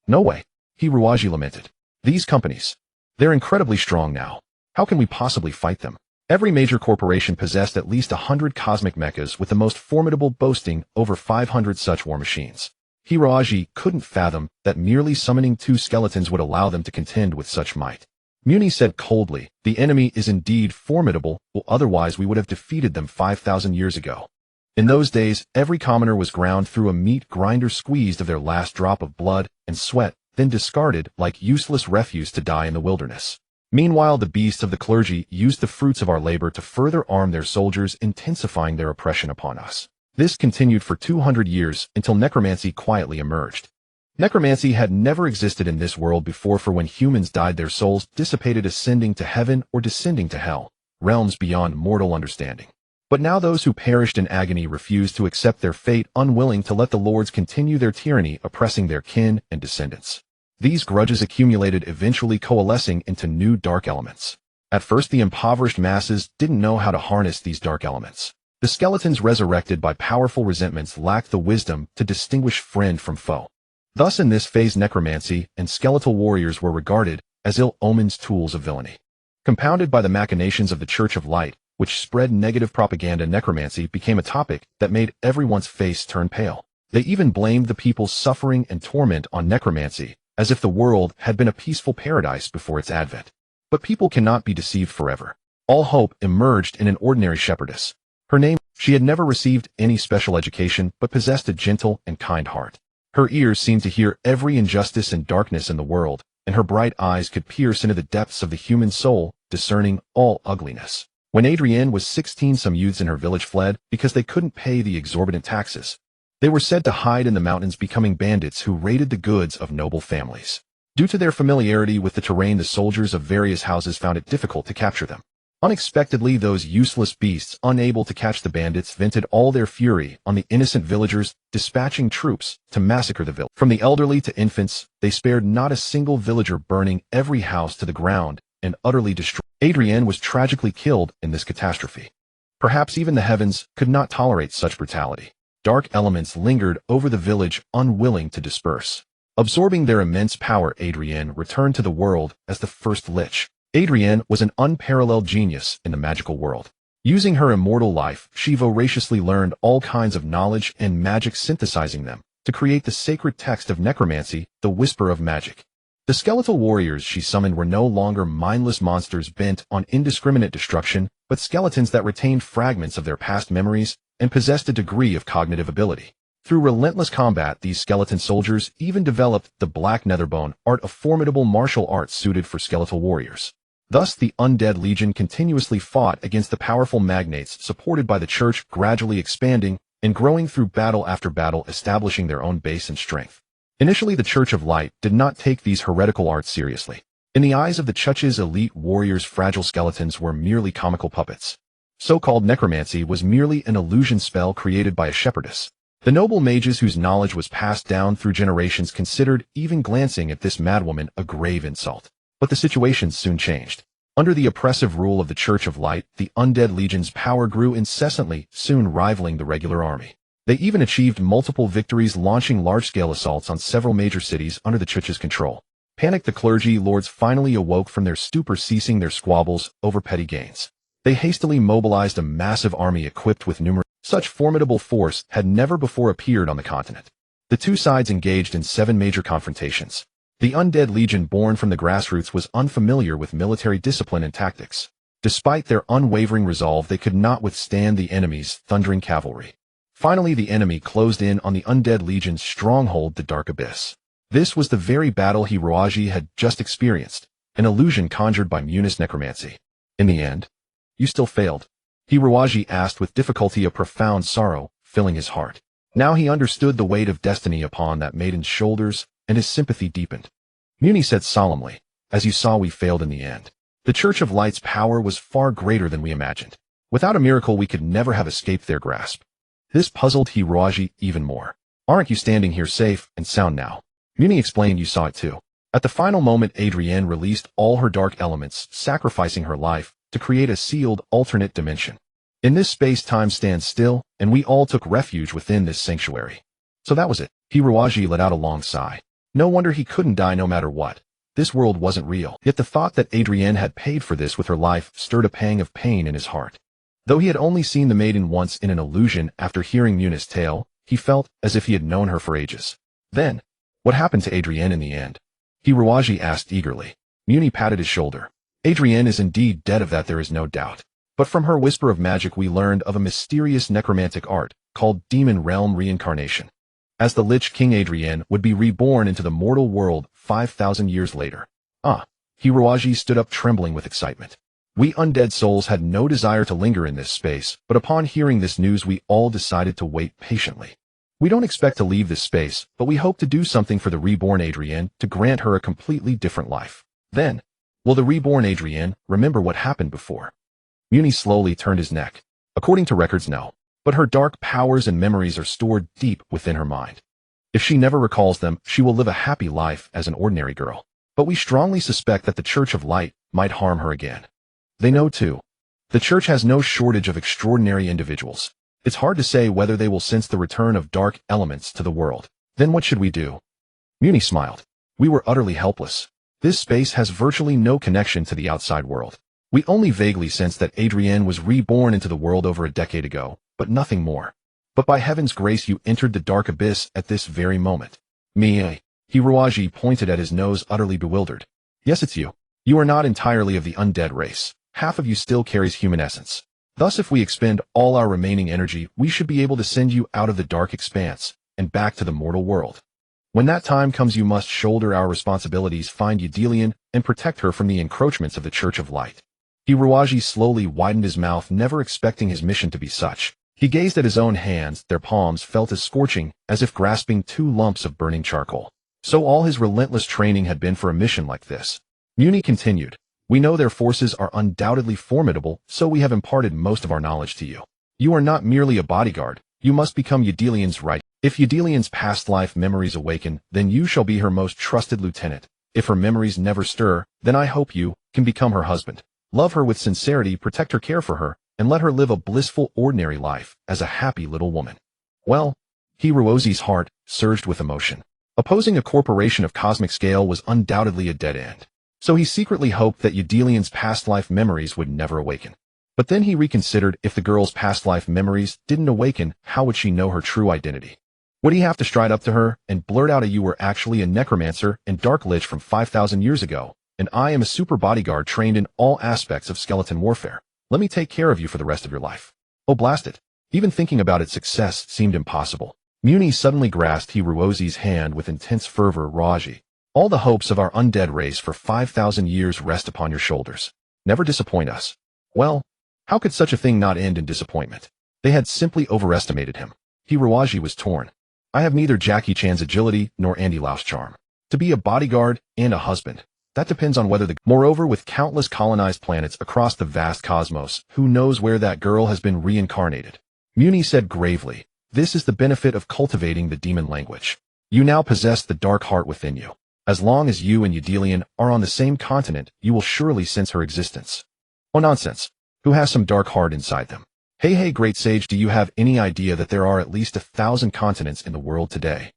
Speaker 1: No way, Hiroaji lamented. These companies, they're incredibly strong now. How can we possibly fight them? Every major corporation possessed at least 100 cosmic mechas, with the most formidable boasting over 500 such war machines. Hiroaji couldn't fathom that merely summoning 2 skeletons would allow them to contend with such might. Muni said coldly, the enemy is indeed formidable, well, otherwise we would have defeated them 5,000 years ago. In those days, every commoner was ground through a meat grinder, squeezed of their last drop of blood and sweat, then discarded like useless refuse to die in the wilderness. Meanwhile, the beasts of the clergy used the fruits of our labor to further arm their soldiers, intensifying their oppression upon us. This continued for 200 years until necromancy quietly emerged. Necromancy had never existed in this world before, for when humans died, their souls dissipated, ascending to heaven or descending to hell, realms beyond mortal understanding. But now those who perished in agony refused to accept their fate, unwilling to let the lords continue their tyranny, oppressing their kin and descendants. These grudges accumulated, eventually coalescing into new dark elements. At first, the impoverished masses didn't know how to harness these dark elements. The skeletons, resurrected by powerful resentments, lacked the wisdom to distinguish friend from foe. Thus, in this phase, necromancy and skeletal warriors were regarded as ill-omened tools of villainy. Compounded by the machinations of the Church of Light, which spread negative propaganda, necromancy became a topic that made everyone's face turn pale. They even blamed the people's suffering and torment on necromancy, as if the world had been a peaceful paradise before its advent. But people cannot be deceived forever. All hope emerged in an ordinary shepherdess. Her name, she had never received any special education, but possessed a gentle and kind heart. Her ears seemed to hear every injustice and darkness in the world, and her bright eyes could pierce into the depths of the human soul, discerning all ugliness. When Adrienne was 16, some youths in her village fled because they couldn't pay the exorbitant taxes. They were said to hide in the mountains, becoming bandits who raided the goods of noble families. Due to their familiarity with the terrain, the soldiers of various houses found it difficult to capture them. Unexpectedly, those useless beasts, unable to catch the bandits, vented all their fury on the innocent villagers, dispatching troops to massacre the village. From the elderly to infants, they spared not a single villager, burning every house to the ground and utterly destroyed. Adrienne was tragically killed in this catastrophe. Perhaps even the heavens could not tolerate such brutality. Dark elements lingered over the village, unwilling to disperse. Absorbing their immense power, Adrienne returned to the world as the first Lich. Adrienne was an unparalleled genius in the magical world. Using her immortal life, she voraciously learned all kinds of knowledge and magic, synthesizing them to create the sacred text of necromancy, the whisper of magic. The skeletal warriors she summoned were no longer mindless monsters bent on indiscriminate destruction, but skeletons that retained fragments of their past memories and possessed a degree of cognitive ability. Through relentless combat, these skeleton soldiers even developed the Black Netherbone art, a formidable martial art suited for skeletal warriors. Thus, the Undead Legion continuously fought against the powerful magnates, supported by the Church, gradually expanding and growing through battle after battle, establishing their own base and strength. Initially, the Church of Light did not take these heretical arts seriously. In the eyes of the Church's elite warriors, fragile skeletons were merely comical puppets. So-called necromancy was merely an illusion spell created by a shepherdess. The noble mages whose knowledge was passed down through generations considered even glancing at this madwoman a grave insult. But the situation soon changed. Under the oppressive rule of the Church of Light, the Undead Legion's power grew incessantly, soon rivaling the regular army. They even achieved multiple victories, launching large-scale assaults on several major cities under the Church's control. Panicked, the clergy lords finally awoke from their stupor, ceasing their squabbles over petty gains. They hastily mobilized a massive army equipped with numerous. Such formidable force had never before appeared on the continent. The two sides engaged in 7 major confrontations. The Undead Legion, born from the grassroots, was unfamiliar with military discipline and tactics. Despite their unwavering resolve, they could not withstand the enemy's thundering cavalry. Finally, the enemy closed in on the Undead Legion's stronghold, the Dark Abyss. This was the very battle Hiroaji had just experienced, an illusion conjured by Munis necromancy. In the end, you still failed, Hiroaji asked with difficulty, a profound sorrow filling his heart. Now he understood the weight of destiny upon that maiden's shoulders, and his sympathy deepened. Muni said solemnly, "As you saw, we failed in the end. The Church of Light's power was far greater than we imagined. Without a miracle, we could never have escaped their grasp." This puzzled Hiroaji even more. "Aren't you standing here safe and sound now?" Muni explained, "You saw it too." At the final moment, Adrienne released all her dark elements, sacrificing her life to create a sealed alternate dimension. In this space, time stands still, and we all took refuge within this sanctuary. So that was it. Hiroaji let out a long sigh. No wonder he couldn't die no matter what. This world wasn't real. Yet the thought that Adrienne had paid for this with her life stirred a pang of pain in his heart. Though he had only seen the maiden once in an illusion after hearing Munis' tale, he felt as if he had known her for ages. Then, what happened to Adrienne in the end? Hiroaji asked eagerly. Muni patted his shoulder. Adrienne is indeed dead, of that there is no doubt. But from her whisper of magic we learned of a mysterious necromantic art called Demon Realm Reincarnation. As the Lich King, Adrienne would be reborn into the mortal world 5,000 years later. Hiroaji stood up, trembling with excitement. We undead souls had no desire to linger in this space, but upon hearing this news we all decided to wait patiently. We don't expect to leave this space, but we hope to do something for the reborn Adrienne to grant her a completely different life. Then, will the reborn Adrienne remember what happened before? Muni slowly turned his neck. According to records, no. But her dark powers and memories are stored deep within her mind. If she never recalls them, she will live a happy life as an ordinary girl. But we strongly suspect that the Church of Light might harm her again. They know too. The Church has no shortage of extraordinary individuals. It's hard to say whether they will sense the return of dark elements to the world. Then what should we do? Muni smiled. We were utterly helpless. This space has virtually no connection to the outside world. We only vaguely sensed that Adrienne was reborn into the world over a decade ago, but nothing more. But by heaven's grace you entered the Dark Abyss at this very moment. Me? Hiroaji pointed at his nose, utterly bewildered. Yes, it's you. You are not entirely of the undead race. Half of you still carries human essence. Thus, if we expend all our remaining energy, we should be able to send you out of the dark expanse and back to the mortal world. When that time comes, you must shoulder our responsibilities, find Eudelian, and protect her from the encroachments of the Church of Light. Hiroaji slowly widened his mouth, never expecting his mission to be such. He gazed at his own hands, their palms felt as scorching as if grasping 2 lumps of burning charcoal. So all his relentless training had been for a mission like this. Muni continued, "We know their forces are undoubtedly formidable, so we have imparted most of our knowledge to you. You are not merely a bodyguard, you must become Yedelian's right. If Yedelian's past life memories awaken, then you shall be her most trusted lieutenant. If her memories never stir, then I hope you can become her husband. Love her with sincerity, protect her, care for her, and let her live a blissful, ordinary life as a happy little woman." Well, Hirozi's heart surged with emotion. Opposing a corporation of cosmic scale was undoubtedly a dead end. So he secretly hoped that Yedelian's past life memories would never awaken. But then he reconsidered, if the girl's past life memories didn't awaken, how would she know her true identity? Would he have to stride up to her and blurt out, "You were actually a necromancer and dark lich from 5,000 years ago, and I am a super bodyguard trained in all aspects of skeleton warfare. Let me take care of you for the rest of your life." Oh, blast it. Even thinking about its success seemed impossible. Muni suddenly grasped Hirozi's hand with intense fervor. "Raji, all the hopes of our undead race for 5,000 years rest upon your shoulders. Never disappoint us." Well, how could such a thing not end in disappointment? They had simply overestimated him. Hirozi was torn. "I have neither Jackie Chan's agility nor Andy Lau's charm. To be a bodyguard and a husband, that depends on whether the— Moreover, with countless colonized planets across the vast cosmos, who knows where that girl has been reincarnated?" Muni said gravely, "This is the benefit of cultivating the demon language. You now possess the dark heart within you. As long as you and Yedelian are on the same continent, you will surely sense her existence." Oh, nonsense. Who has some dark heart inside them? Hey, great sage, do you have any idea that there are at least 1,000 continents in the world today?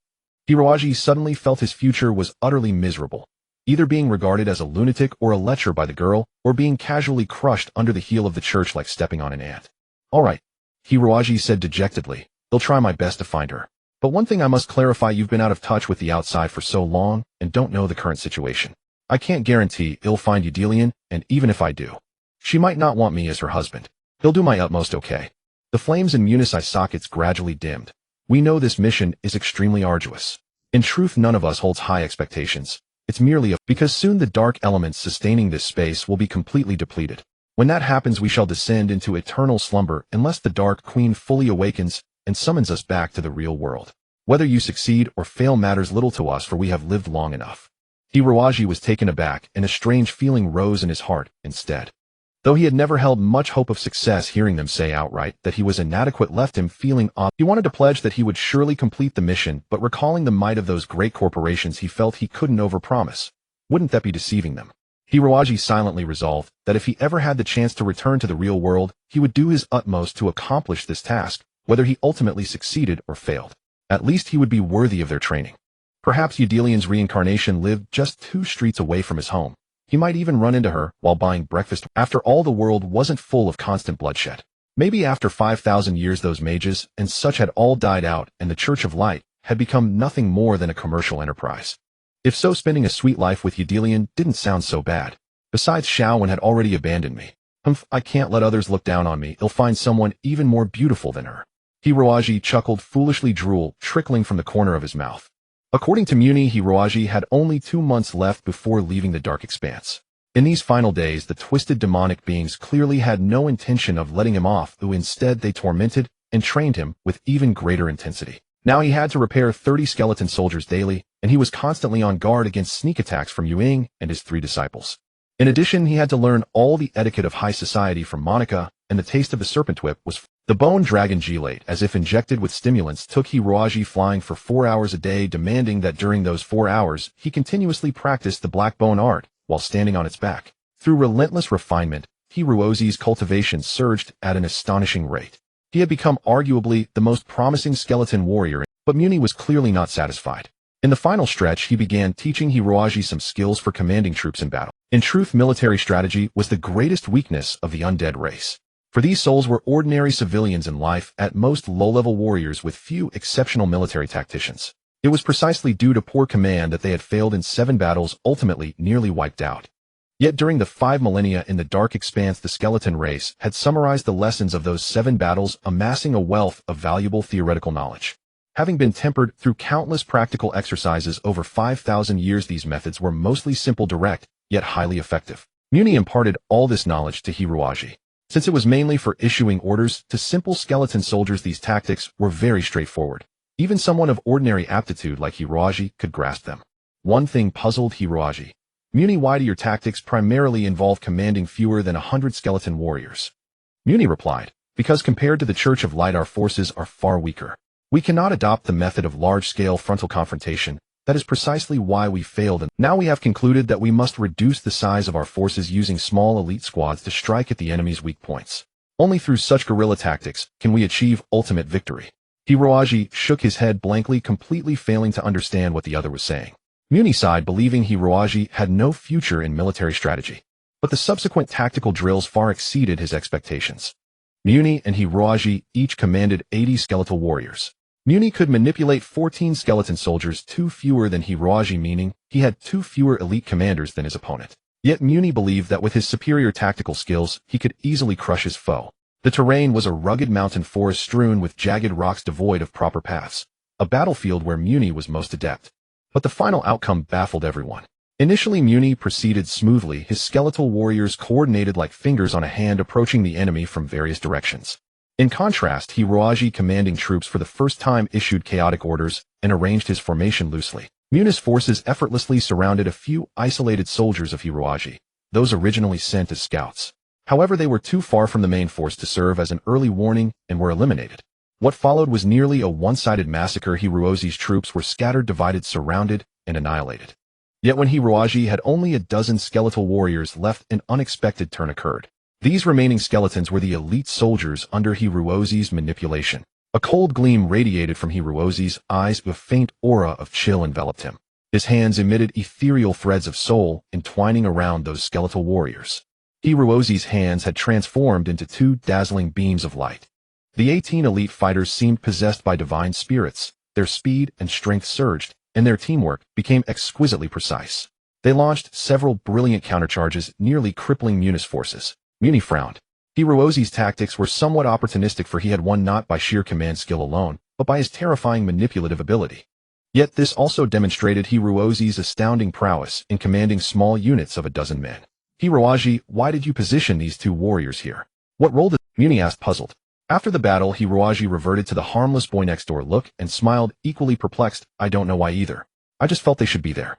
Speaker 1: Hirozi suddenly felt his future was utterly miserable, either being regarded as a lunatic or a lecher by the girl, or being casually crushed under the heel of the church like stepping on an ant. "All right," Hirozi said dejectedly, "I'll try my best to find her. But one thing I must clarify, you've been out of touch with the outside for so long and don't know the current situation. I can't guarantee I'll find Yedelian, and even if I do, she might not want me as her husband. He'll do my utmost, okay?" The flames in Muni's eye sockets gradually dimmed. "We know this mission is extremely arduous. In truth, none of us holds high expectations. It's merely because soon the dark elements sustaining this space will be completely depleted. When that happens, we shall descend into eternal slumber unless the Dark Queen fully awakens and summons us back to the real world. Whether you succeed or fail matters little to us, for we have lived long enough." Hirozi was taken aback, and a strange feeling rose in his heart instead. Though he had never held much hope of success, hearing them say outright that he was inadequate left him feeling odd. He wanted to pledge that he would surely complete the mission, but recalling the might of those great corporations, he felt he couldn't overpromise. Wouldn't that be deceiving them? Hirozi silently resolved that if he ever had the chance to return to the real world, he would do his utmost to accomplish this task, whether he ultimately succeeded or failed. At least he would be worthy of their training. Perhaps Yedelian's reincarnation lived just 2 streets away from his home. He might even run into her while buying breakfast. After all, the world wasn't full of constant bloodshed. Maybe after 5,000 years those mages and such had all died out, and the Church of Light had become nothing more than a commercial enterprise. If so, spending a sweet life with Yedelian didn't sound so bad. Besides, Shaowen had already abandoned me. I can't let others look down on me. I'll find someone even more beautiful than her. Hirozi chuckled, foolishly, drool trickling from the corner of his mouth. According to Muni, Hirozi had only 2 months left before leaving the Dark Expanse. In these final days, the twisted demonic beings clearly had no intention of letting him off, though instead they tormented and trained him with even greater intensity. Now he had to repair 30 skeleton soldiers daily, and he was constantly on guard against sneak attacks from Yuing and his 3 disciples. In addition, he had to learn all the etiquette of high society from Monica, and the taste of the serpent whip was the bone dragon gelate, as if injected with stimulants, took Hirozi flying for 4 hours a day, demanding that during those 4 hours he continuously practiced the black bone art while standing on its back. Through relentless refinement, Hirozi's cultivation surged at an astonishing rate. He had become arguably the most promising skeleton warrior, but Muni was clearly not satisfied. In the final stretch, he began teaching Hirozi some skills for commanding troops in battle. In truth, military strategy was the greatest weakness of the undead race. For these souls were ordinary civilians in life, at most low-level warriors with few exceptional military tacticians. It was precisely due to poor command that they had failed in 7 battles, ultimately nearly wiped out. Yet during the 5 millennia in the Dark Expanse, the skeleton race had summarized the lessons of those 7 battles, amassing a wealth of valuable theoretical knowledge. Having been tempered through countless practical exercises over 5,000 years, these methods were mostly simple, direct, yet highly effective. Muni imparted all this knowledge to Hirozi. Since it was mainly for issuing orders to simple skeleton soldiers, these tactics were very straightforward. Even someone of ordinary aptitude like Hirozi could grasp them. One thing puzzled Hiroaji. Muni, why do your tactics primarily involve commanding fewer than 100 skeleton warriors? Muni replied, because compared to the Church of Light our forces are far weaker. We cannot adopt the method of large-scale frontal confrontation. That is precisely why we failed, and now we have concluded that we must reduce the size of our forces using small elite squads to strike at the enemy's weak points. Only through such guerrilla tactics can we achieve ultimate victory. Hiroaji shook his head blankly, completely failing to understand what the other was saying. Muni sighed, believing Hiroaji had no future in military strategy. But the subsequent tactical drills far exceeded his expectations. Muni and Hiroaji each commanded 80 skeletal warriors. Muni could manipulate 14 skeleton soldiers, 2 fewer than Hiroaji, meaning he had 2 fewer elite commanders than his opponent. Yet Muni believed that with his superior tactical skills, he could easily crush his foe. The terrain was a rugged mountain forest strewn with jagged rocks devoid of proper paths, a battlefield where Muni was most adept. But the final outcome baffled everyone. Initially, Muni proceeded smoothly, his skeletal warriors coordinated like fingers on a hand, approaching the enemy from various directions. In contrast, Hiroaji, commanding troops for the first time, issued chaotic orders and arranged his formation loosely. Muni's forces effortlessly surrounded a few isolated soldiers of Hiroaji, those originally sent as scouts. However, they were too far from the main force to serve as an early warning and were eliminated. What followed was nearly a one-sided massacre. Hiroaji's troops were scattered, divided, surrounded, and annihilated. Yet when Hiroaji had only a dozen skeletal warriors left, an unexpected turn occurred. These remaining skeletons were the elite soldiers under Hiroaji's manipulation. A cold gleam radiated from Hiroaji's eyes, a faint aura of chill enveloped him. His hands emitted ethereal threads of soul, entwining around those skeletal warriors. Hiroaji's hands had transformed into 2 dazzling beams of light. The 18 elite fighters seemed possessed by divine spirits. Their speed and strength surged, and their teamwork became exquisitely precise. They launched several brilliant countercharges, nearly crippling Muni's forces. Muni frowned. Hiroaji's tactics were somewhat opportunistic, for he had won not by sheer command skill alone, but by his terrifying manipulative ability. Yet this also demonstrated Hiroaji's astounding prowess in commanding small units of a dozen men. Hiroaji, why did you position these 2 warriors here? What role did Muni asked, puzzled. After the battle, Hiroaji reverted to the harmless boy next door look and smiled, equally perplexed. I don't know why either. I just felt they should be there.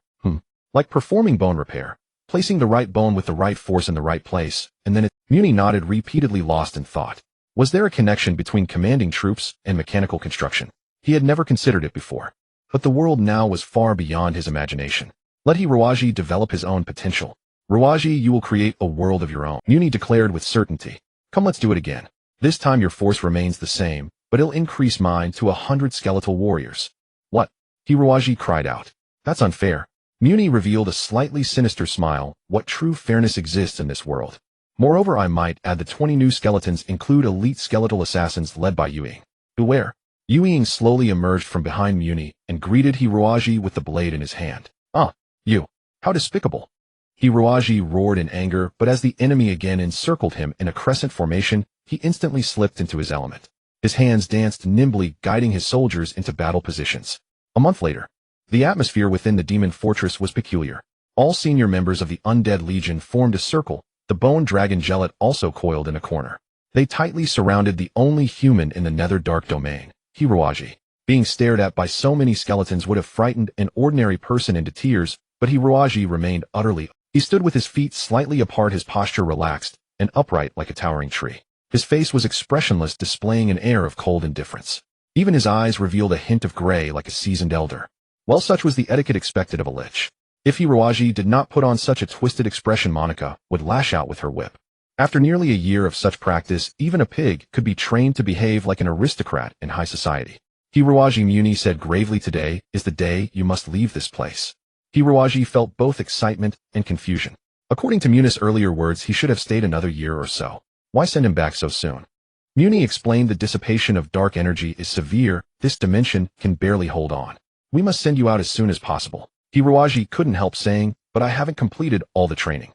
Speaker 1: Like performing bone repair. Placing the right bone with the right force in the right place, and then Muni nodded, repeatedly lost in thought. Was there a connection between commanding troops and mechanical construction? He had never considered it before. But the world now was far beyond his imagination. Let Hiroaji develop his own potential. Hiroaji, you will create a world of your own, Muni declared with certainty. Come, let's do it again. This time your force remains the same, but it'll increase mine to 100 skeletal warriors. What? Hiroaji cried out. That's unfair. Muni revealed a slightly sinister smile. What true fairness exists in this world? Moreover, I might add the 20 new skeletons include elite skeletal assassins led by Yueying. Beware. Yueying slowly emerged from behind Muni and greeted Hiroaji with the blade in his hand. You. How despicable. Hiroaji roared in anger, but as the enemy again encircled him in a crescent formation, he instantly slipped into his element. His hands danced nimbly, guiding his soldiers into battle positions. A month later, the atmosphere within the demon fortress was peculiar. All senior members of the Undead Legion formed a circle. The bone dragon Gelot also coiled in a corner. They tightly surrounded the only human in the nether dark domain, Hiroaji. Being stared at by so many skeletons would have frightened an ordinary person into tears, but Hiroaji remained utterly. He stood with his feet slightly apart, his posture relaxed and upright like a towering tree. His face was expressionless, displaying an air of cold indifference. Even his eyes revealed a hint of gray like a seasoned elder. Well, such was the etiquette expected of a lich. If Hiroaji did not put on such a twisted expression, Monica would lash out with her whip. After nearly a year of such practice, even a pig could be trained to behave like an aristocrat in high society. Hiroaji, Muni said gravely, today is the day you must leave this place. Hiroaji felt both excitement and confusion. According to Muni's earlier words, he should have stayed another year or so. Why send him back so soon? Muni explained, the dissipation of dark energy is severe. This dimension can barely hold on. We must send you out as soon as possible. Hiroaji couldn't help saying, but I haven't completed all the training.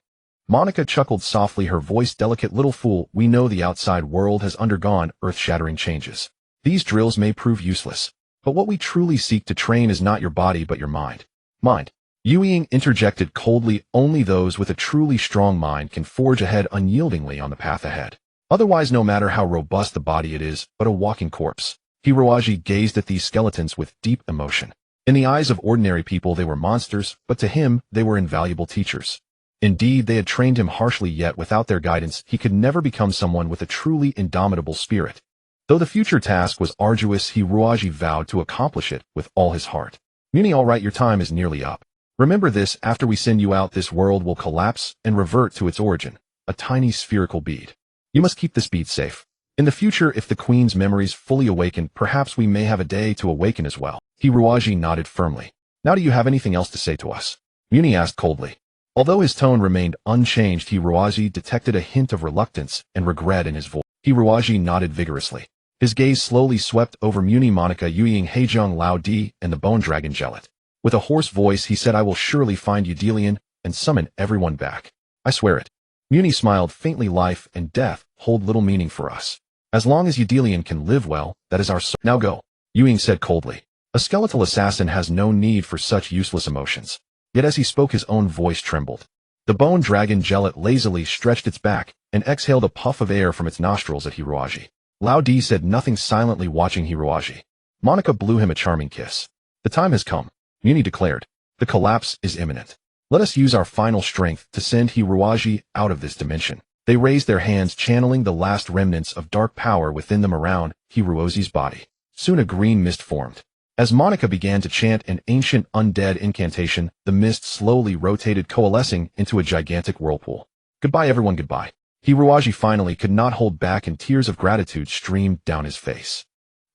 Speaker 1: Monica chuckled softly, her voice delicate. Little fool, we know the outside world has undergone earth-shattering changes. These drills may prove useless, but what we truly seek to train is not your body but your mind. Mind. Yueying interjected coldly, only those with a truly strong mind can forge ahead unyieldingly on the path ahead. Otherwise, no matter how robust the body, it is but a walking corpse. Hiroaji gazed at these skeletons with deep emotion. In the eyes of ordinary people they were monsters, but to him they were invaluable teachers. Indeed, they had trained him harshly, yet without their guidance he could never become someone with a truly indomitable spirit. Though the future task was arduous, Hiruaji vowed to accomplish it with all his heart. Muni, all right, your time is nearly up. Remember this, after we send you out this world will collapse and revert to its origin, a tiny spherical bead. You must keep this bead safe. In the future, if the Queen's memories fully awaken, perhaps we may have a day to awaken as well. Hiruaji nodded firmly. Now do you have anything else to say to us? Muni asked coldly. Although his tone remained unchanged, Hiruaji detected a hint of reluctance and regret in his voice. Hiruaji nodded vigorously. His gaze slowly swept over Muni, Monica, Yuying, Heijung, Lao Di, and the Bone Dragon Gelat. With a hoarse voice he said, I will surely find Eudelian and summon everyone back. I swear it. Muni smiled faintly. Life and death hold little meaning for us. As long as Eudelian can live well, that is our soul. Now go, Yuying said coldly. A skeletal assassin has no need for such useless emotions. Yet as he spoke his own voice trembled. The Bone Dragon Gelat lazily stretched its back and exhaled a puff of air from its nostrils at Hiruaji. Lao Di said nothing, silently watching Hiruaji. Monica blew him a charming kiss. The time has come, Muni declared. The collapse is imminent. Let us use our final strength to send Hiruaji out of this dimension. They raised their hands, channeling the last remnants of dark power within them around Hiruozi's body. Soon a green mist formed. As Monica began to chant an ancient undead incantation, the mist slowly rotated, coalescing into a gigantic whirlpool. Goodbye everyone, goodbye. Hiruaji finally could not hold back, and tears of gratitude streamed down his face.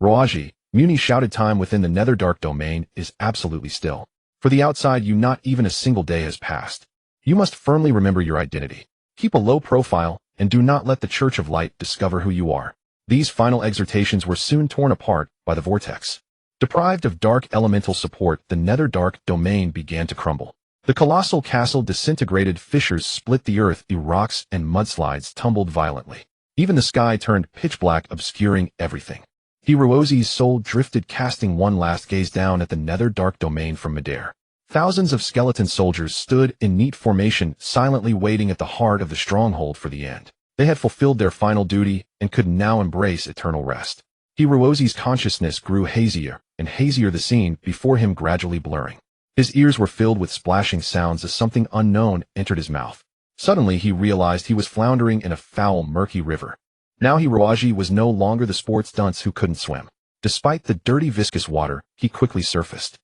Speaker 1: Ruaji, Muni shouted, time within the Netherdark domain is absolutely still. For the outside you, not even a single day has passed. You must firmly remember your identity. Keep a low profile, and do not let the Church of Light discover who you are. These final exhortations were soon torn apart by the vortex. Deprived of dark elemental support, the Netherdark domain began to crumble. The colossal castle disintegrated, fissures split the earth, rocks and mudslides tumbled violently. Even the sky turned pitch black, obscuring everything. Hiruozi's soul drifted, casting one last gaze down at the Netherdark domain from midair. Thousands of skeleton soldiers stood in neat formation, silently waiting at the heart of the stronghold for the end. They had fulfilled their final duty and could now embrace eternal rest. Hiruozi's consciousness grew hazier and hazier, the scene before him gradually blurring. His ears were filled with splashing sounds as something unknown entered his mouth. Suddenly he realized he was floundering in a foul, murky river. Now Hiruaji was no longer the sports dunce who couldn't swim. Despite the dirty, viscous water, he quickly surfaced.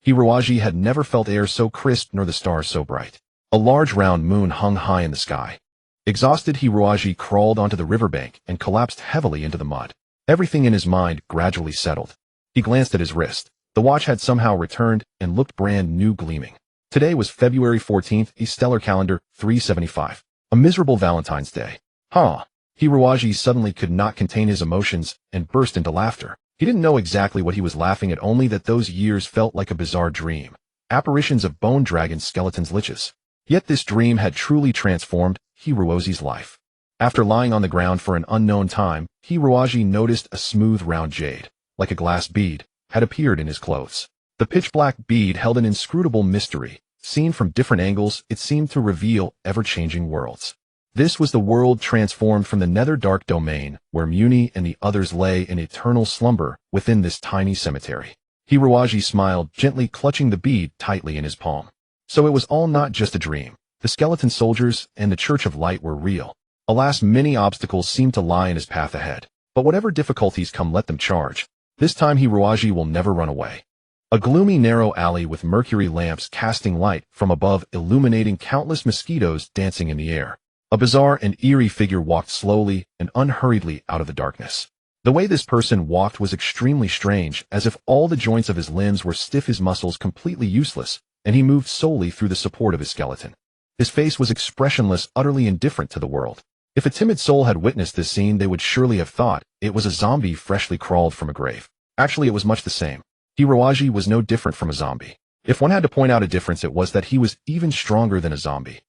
Speaker 1: Hiruaji had never felt air so crisp nor the stars so bright. A large round moon hung high in the sky. Exhausted, Hiruaji crawled onto the riverbank and collapsed heavily into the mud. Everything in his mind gradually settled. He glanced at his wrist. The watch had somehow returned and looked brand new, gleaming. Today was February 14th, a stellar calendar 375. A miserable Valentine's Day. Hiruaji suddenly could not contain his emotions and burst into laughter. He didn't know exactly what he was laughing at, only that those years felt like a bizarre dream. Apparitions of bone dragons, skeletons, liches. Yet this dream had truly transformed Hiruozi's life. After lying on the ground for an unknown time, Hiruaji noticed a smooth round jade, like a glass bead, had appeared in his clothes. The pitch-black bead held an inscrutable mystery. Seen from different angles, it seemed to reveal ever-changing worlds. This was the world transformed from the Netherdark domain, where Muni and the others lay in eternal slumber within this tiny cemetery. Hiruaji smiled, gently clutching the bead tightly in his palm. So it was all not just a dream. The skeleton soldiers and the Church of Light were real. Alas, many obstacles seemed to lie in his path ahead. But whatever difficulties come, let them charge. This time Hiruaji will never run away. A gloomy, narrow alley with mercury lamps casting light from above, illuminating countless mosquitoes dancing in the air. A bizarre and eerie figure walked slowly and unhurriedly out of the darkness. The way this person walked was extremely strange, as if all the joints of his limbs were stiff, his muscles completely useless, and he moved solely through the support of his skeleton. His face was expressionless, utterly indifferent to the world. If a timid soul had witnessed this scene, they would surely have thought it was a zombie freshly crawled from a grave. Actually, it was much the same. Hiruaji was no different from a zombie. If one had to point out a difference, it was that he was even stronger than a zombie.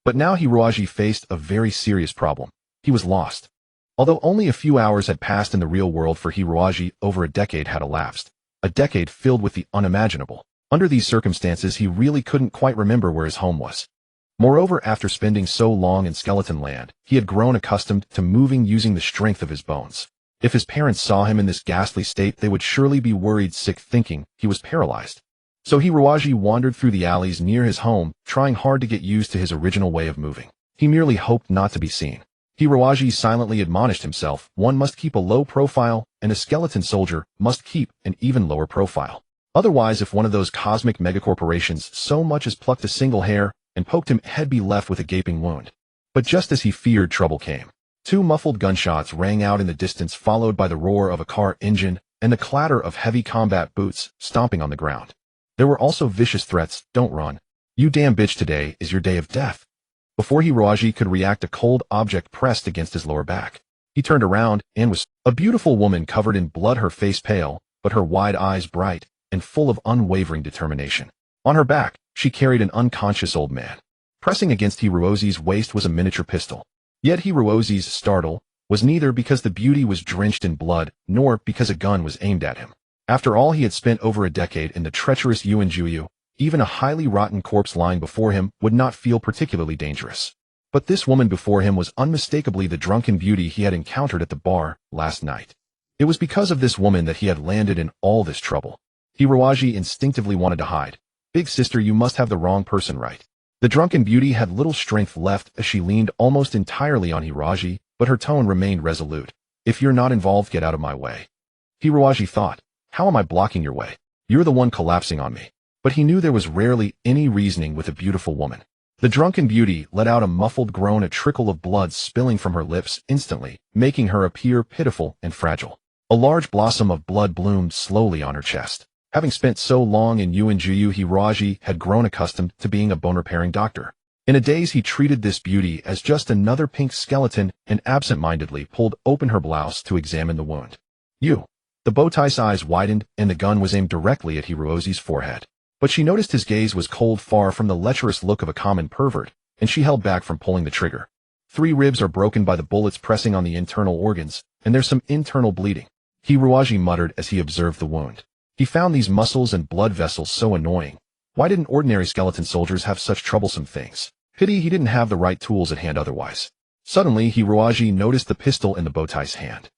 Speaker 1: But now Hiruaji faced a very serious problem. He was lost. Although only a few hours had passed in the real world, for Hiruaji over a decade had elapsed. A decade filled with the unimaginable. Under these circumstances, he really couldn't quite remember where his home was. Moreover, after spending so long in skeleton land, he had grown accustomed to moving using the strength of his bones. If his parents saw him in this ghastly state, they would surely be worried sick, thinking he was paralyzed. So Hiroaji wandered through the alleys near his home, trying hard to get used to his original way of moving. He merely hoped not to be seen. Hiroaji silently admonished himself, one must keep a low profile, and a skeleton soldier must keep an even lower profile. Otherwise, if one of those cosmic megacorporations so much as plucked a single hair and poked him, he'd be left with a gaping wound. But just as he feared, trouble came. 2 muffled gunshots rang out in the distance, followed by the roar of a car engine and the clatter of heavy combat boots stomping on the ground. There were also vicious threats, don't run. You damn bitch, today is your day of death. Before Hiroaji could react, a cold object pressed against his lower back. He turned around and was a beautiful woman covered in blood, her face pale, but her wide eyes bright and full of unwavering determination. On her back, she carried an unconscious old man. Pressing against Hiroaji's waist was a miniature pistol. Yet Hiroaji's startle was neither because the beauty was drenched in blood, nor because a gun was aimed at him. After all, he had spent over a decade in the treacherous Yuanjuyu. Even a highly rotten corpse lying before him would not feel particularly dangerous. But this woman before him was unmistakably the drunken beauty he had encountered at the bar last night. It was because of this woman that he had landed in all this trouble. Hiroaji instinctively wanted to hide. Big sister, you must have the wrong person, right? The drunken beauty had little strength left as she leaned almost entirely on Hiroaji, but her tone remained resolute. If you're not involved, get out of my way. Hiroaji thought, how am I blocking your way? You're the one collapsing on me. But he knew there was rarely any reasoning with a beautiful woman. The drunken beauty let out a muffled groan, a trickle of blood spilling from her lips instantly, making her appear pitiful and fragile. A large blossom of blood bloomed slowly on her chest. Having spent so long in Yuanjuyu, Hiroaji had grown accustomed to being a bone-repairing doctor. In a daze, he treated this beauty as just another pink skeleton and absent-mindedly pulled open her blouse to examine the wound. You. The bowtie's eyes widened, and the gun was aimed directly at Hiroaji's forehead. But she noticed his gaze was cold, far from the lecherous look of a common pervert, and she held back from pulling the trigger. 3 ribs are broken by the bullets pressing on the internal organs, and there's some internal bleeding. Hiroaji muttered as he observed the wound. He found these muscles and blood vessels so annoying. Why didn't ordinary skeleton soldiers have such troublesome things? Pity he didn't have the right tools at hand otherwise. Suddenly, Hiroaji noticed the pistol in the bowtie's hand.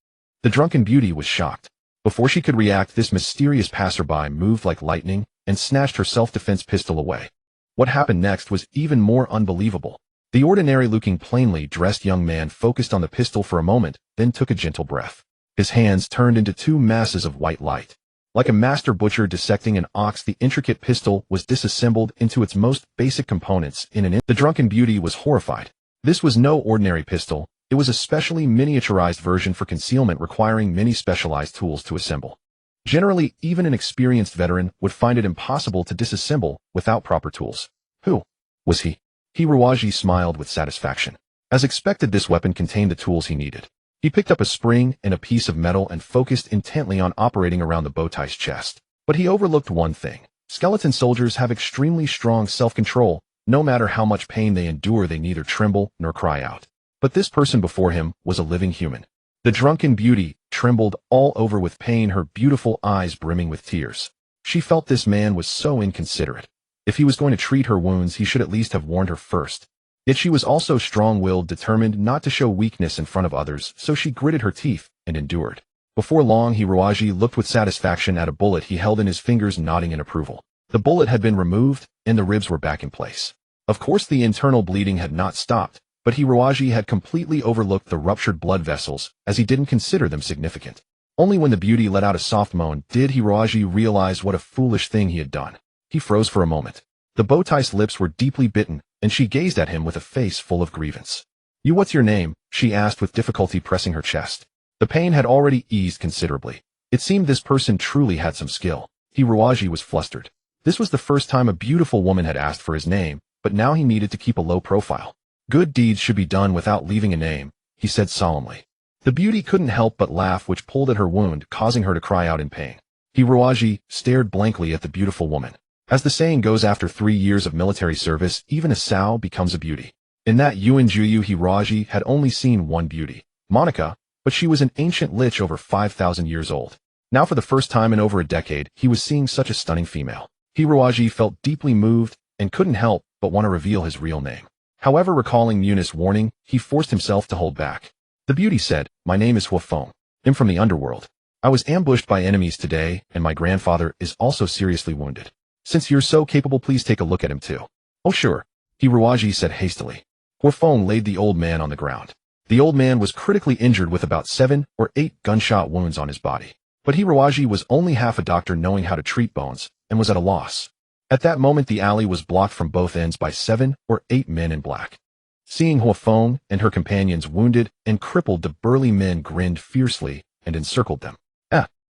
Speaker 1: The drunken beauty was shocked. Before she could react, this mysterious passerby moved like lightning and snatched her self-defense pistol away. What happened next was even more unbelievable. The ordinary-looking, plainly dressed young man focused on the pistol for a moment, then took a gentle breath. His hands turned into 2 masses of white light. Like a master butcher dissecting an ox, the intricate pistol was disassembled into its most basic components in an instant. The drunken beauty was horrified. This was no ordinary pistol. It was a specially miniaturized version for concealment, requiring many specialized tools to assemble. Generally, even an experienced veteran would find it impossible to disassemble without proper tools. Who was he? Hiroaji smiled with satisfaction. As expected, this weapon contained the tools he needed. He picked up a spring and a piece of metal and focused intently on operating around the bowtie's chest. But he overlooked one thing. Skeleton soldiers have extremely strong self-control. No matter how much pain they endure, they neither tremble nor cry out. But this person before him was a living human. The drunken beauty trembled all over with pain, her beautiful eyes brimming with tears. She felt this man was so inconsiderate. If he was going to treat her wounds, he should at least have warned her first. Yet she was also strong-willed, determined not to show weakness in front of others, so she gritted her teeth and endured. Before long, Hiroaji looked with satisfaction at a bullet he held in his fingers, nodding in approval. The bullet had been removed, and the ribs were back in place. Of course, the internal bleeding had not stopped, but Hiroaji had completely overlooked the ruptured blood vessels, as he didn't consider them significant. Only when the beauty let out a soft moan did Hiroaji realize what a foolish thing he had done. He froze for a moment. The bowtie's lips were deeply bitten, and she gazed at him with a face full of grievance. You, what's your name? She asked with difficulty, pressing her chest. The pain had already eased considerably. It seemed this person truly had some skill. Hiroaji was flustered. This was the first time a beautiful woman had asked for his name, but now he needed to keep a low profile. Good deeds should be done without leaving a name, he said solemnly. The beauty couldn't help but laugh, which pulled at her wound, causing her to cry out in pain. Hiroaji stared blankly at the beautiful woman. As the saying goes, after 3 years of military service, even a sow becomes a beauty. In that Yuanjuyu, Hiroaji had only seen one beauty, Monica, but she was an ancient lich over 5,000 years old. Now for the first time in over a decade, he was seeing such a stunning female. Hiroaji felt deeply moved and couldn't help but want to reveal his real name. However, recalling Muni's warning, he forced himself to hold back. The beauty said, "My name is Huafeng." I'm from the underworld. I was ambushed by enemies today, and my grandfather is also seriously wounded. Since you're so capable, please take a look at him too. Oh sure, Hiroaji said hastily. Huofeng laid the old man on the ground. The old man was critically injured with about 7 or 8 gunshot wounds on his body. But Hiroaji was only half a doctor knowing how to treat bones, and was at a loss. At that moment the alley was blocked from both ends by 7 or 8 men in black. Seeing Huofeng and her companions wounded and crippled, the burly men grinned fiercely and encircled them.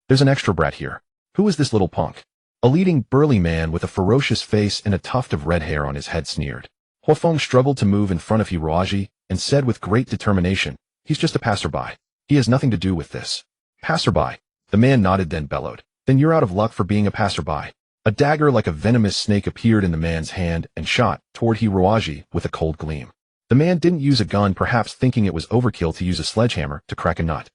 Speaker 1: There's an extra brat here. Who is this little punk? A leading burly man with a ferocious face and a tuft of red hair on his head sneered. Huofeng struggled to move in front of Hiroaji and said with great determination, "He's just a passerby. He has nothing to do with this." "Passerby?" The man nodded, then bellowed. "Then you're out of luck for being a passerby." A dagger like a venomous snake appeared in the man's hand and shot toward Hiroaji with a cold gleam. The man didn't use a gun, perhaps thinking it was overkill to use a sledgehammer to crack a nut.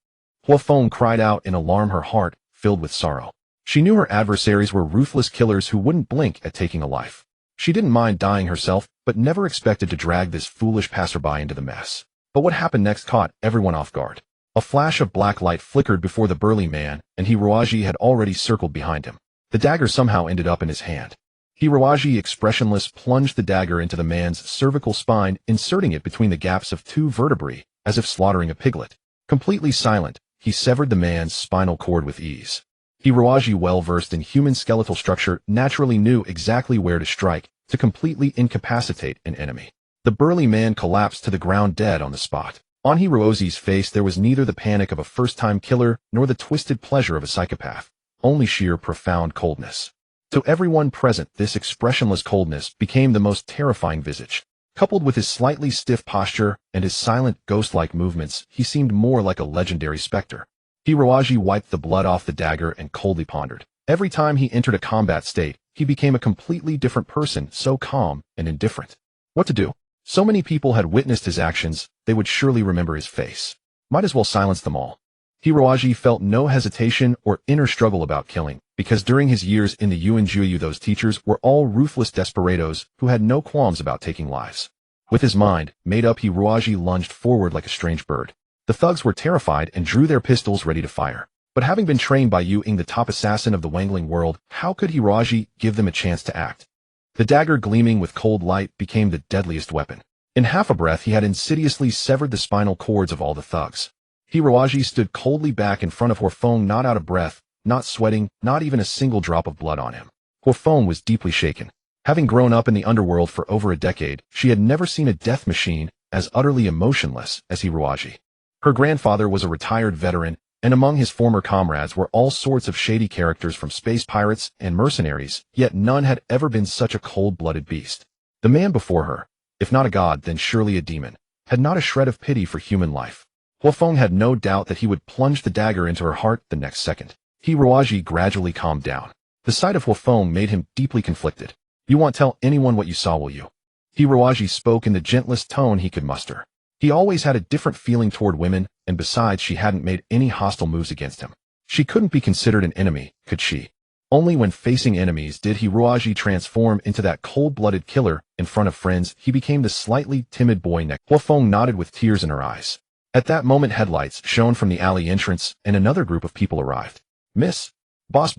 Speaker 1: Huofeng cried out in alarm, her heart filled with sorrow. She knew her adversaries were ruthless killers who wouldn't blink at taking a life. She didn't mind dying herself, but never expected to drag this foolish passerby into the mess. But what happened next caught everyone off guard. A flash of black light flickered before the burly man, and Hiroaji had already circled behind him. The dagger somehow ended up in his hand. Hiroaji, expressionless, plunged the dagger into the man's cervical spine, inserting it between the gaps of 2 vertebrae, as if slaughtering a piglet. Completely silent, he severed the man's spinal cord with ease. Hiroaji, well versed in human skeletal structure, naturally knew exactly where to strike to completely incapacitate an enemy. The burly man collapsed to the ground dead on the spot. On Hiroaji's face there was neither the panic of a first-time killer nor the twisted pleasure of a psychopath, only sheer profound coldness. To everyone present, this expressionless coldness became the most terrifying visage. Coupled with his slightly stiff posture and his silent, ghost-like movements, he seemed more like a legendary specter. Hiroaji wiped the blood off the dagger and coldly pondered. Every time he entered a combat state, he became a completely different person, so calm and indifferent. What to do? So many people had witnessed his actions, they would surely remember his face. Might as well silence them all. Hiroaji felt no hesitation or inner struggle about killing, because during his years in the Undead, those teachers were all ruthless desperados who had no qualms about taking lives. With his mind made up, Hiroaji lunged forward like a strange bird. The thugs were terrified and drew their pistols ready to fire. But having been trained by Yearning, the top assassin of the Wangling world, how could Hiroaji give them a chance to act? The dagger, gleaming with cold light, became the deadliest weapon. In half a breath he had insidiously severed the spinal cords of all the thugs. Hiroaji stood coldly back in front of Huofeng, not out of breath, not sweating, not even a single drop of blood on him. Huofeng was deeply shaken. Having grown up in the underworld for over a decade, she had never seen a death machine as utterly emotionless as Hiroaji. Her grandfather was a retired veteran, and among his former comrades were all sorts of shady characters from space pirates and mercenaries, yet none had ever been such a cold-blooded beast. The man before her, if not a god then surely a demon, had not a shred of pity for human life. Huofeng had no doubt that he would plunge the dagger into her heart the next second. Hiroaji gradually calmed down. The sight of Huofeng made him deeply conflicted. "You won't tell anyone what you saw, will you?" Hiroaji spoke in the gentlest tone he could muster. He always had a different feeling toward women, and besides, she hadn't made any hostile moves against him. She couldn't be considered an enemy, could she? Only when facing enemies did Hiroaji transform into that cold-blooded killer. In front of friends, he became the slightly timid boy next. Huofeng nodded with tears in her eyes. At that moment headlights shone from the alley entrance, and another group of people arrived. "Miss? Boss."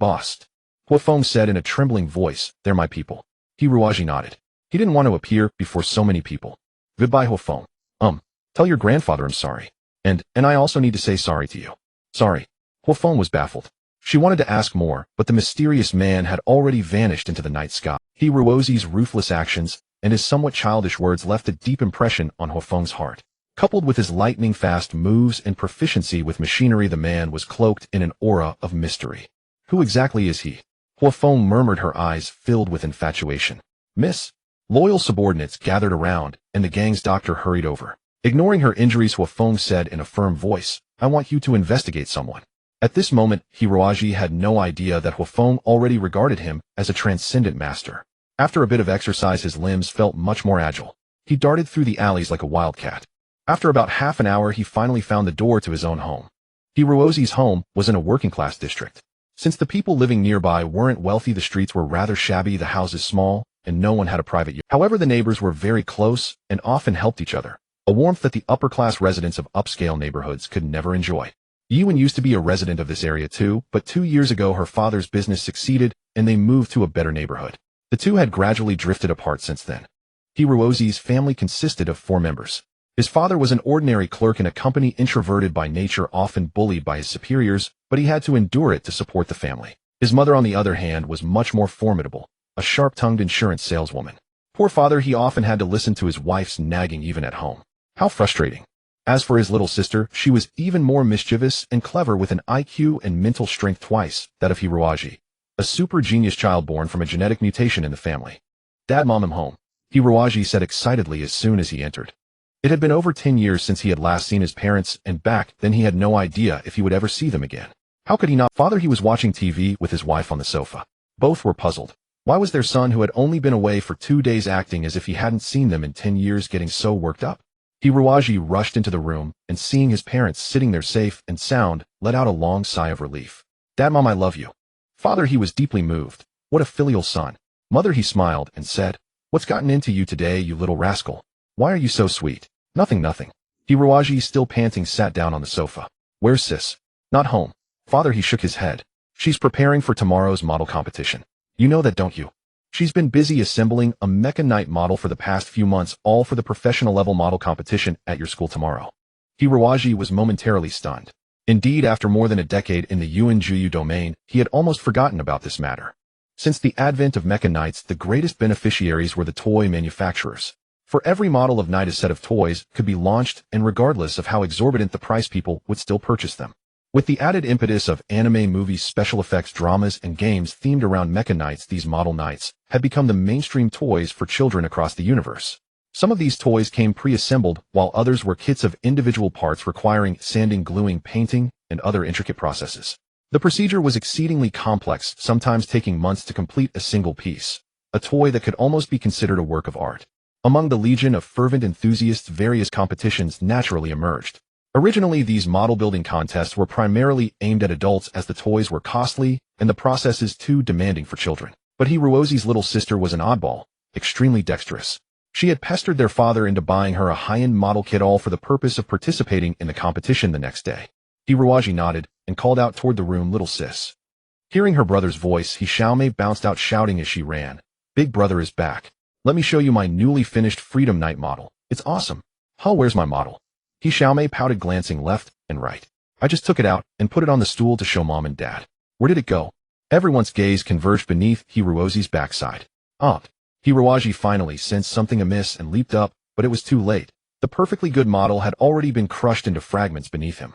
Speaker 1: Huofeng said in a trembling voice, "They're my people." Hiroaji nodded. He didn't want to appear before so many people. "Goodbye, Huofeng. Tell your grandfather I'm sorry. And I also need to say sorry to you." "Sorry?" Huofeng was baffled. She wanted to ask more, but the mysterious man had already vanished into the night sky. Hiroaji's ruthless actions and his somewhat childish words left a deep impression on Huofeng's heart. Coupled with his lightning-fast moves and proficiency with machinery, the man was cloaked in an aura of mystery. Who exactly is he? Huofeng murmured, her eyes filled with infatuation. "Miss?" Loyal subordinates gathered around, and the gang's doctor hurried over. Ignoring her injuries, Huofeng said in a firm voice, "I want you to investigate someone." At this moment, Hiroaji had no idea that Huofeng already regarded him as a transcendent master. After a bit of exercise, his limbs felt much more agile. He darted through the alleys like a wildcat. After about half an hour, he finally found the door to his own home. Hiroaji's home was in a working-class district. Since the people living nearby weren't wealthy, the streets were rather shabby, the houses small, and no one had a private yard. However, the neighbors were very close and often helped each other, a warmth that the upper-class residents of upscale neighborhoods could never enjoy. Yuan used to be a resident of this area too, but 2 years ago her father's business succeeded and they moved to a better neighborhood. The two had gradually drifted apart since then. Hirozi's family consisted of 4 members. His father was an ordinary clerk in a company, introverted by nature, often bullied by his superiors, but he had to endure it to support the family. His mother, on the other hand, was much more formidable, a sharp-tongued insurance saleswoman. Poor father, he often had to listen to his wife's nagging even at home. How frustrating. As for his little sister, she was even more mischievous and clever, with an IQ and mental strength twice that of Hirozi, a super genius child born from a genetic mutation in the family. "Dad, Mom, I'm home," Hirozi said excitedly as soon as he entered. It had been over 10 years since he had last seen his parents, and back then he had no idea if he would ever see them again. How could he not? Father, he was watching TV with his wife on the sofa. Both were puzzled. Why was their son, who had only been away for 2 days, acting as if he hadn't seen them in 10 years, getting so worked up? Hirozi rushed into the room, and seeing his parents sitting there safe and sound, let out a long sigh of relief. "Dad, Mom, I love you." Father, he was deeply moved. What a filial son. Mother, he smiled and said, "What's gotten into you today, you little rascal? Why are you so sweet?" Nothing. Hirozi, still panting, sat down on the sofa. "Where's sis?" "Not home." Father, he shook his head. "She's preparing for tomorrow's model competition. You know that, don't you? She's been busy assembling a mecha knight model for the past few months, all for the professional level model competition at your school tomorrow." Hirozi was momentarily stunned. Indeed, after more than a decade in the Yuan Juyu domain, he had almost forgotten about this matter. Since the advent of mecha knights, the greatest beneficiaries were the toy manufacturers. For every model of knight, a set of toys could be launched, and regardless of how exorbitant the price, people would still purchase them. With the added impetus of anime, movies, special effects, dramas, and games themed around mecha knights, these model knights had become the mainstream toys for children across the universe. Some of these toys came pre-assembled, while others were kits of individual parts requiring sanding, gluing, painting, and other intricate processes. The procedure was exceedingly complex, sometimes taking months to complete a single piece, a toy that could almost be considered a work of art. Among the legion of fervent enthusiasts, various competitions naturally emerged. Originally, these model building contests were primarily aimed at adults, as the toys were costly and the processes too demanding for children. But Hirozi's little sister was an oddball, extremely dexterous. She had pestered their father into buying her a high-end model kit, all for the purpose of participating in the competition the next day. Hirozi nodded and called out toward the room, "Little sis." Hearing her brother's voice, Xiaomei bounced out, shouting as she ran, "Big brother is back. Let me show you my newly finished Freedom Knight model. It's awesome." "Huh, where's my model?" Xiaomei pouted, glancing left and right. "I just took it out and put it on the stool to show Mom and Dad." "Where did it go?" Everyone's gaze converged beneath Hirozi's backside. Hirozi finally sensed something amiss and leaped up, but it was too late. The perfectly good model had already been crushed into fragments beneath him.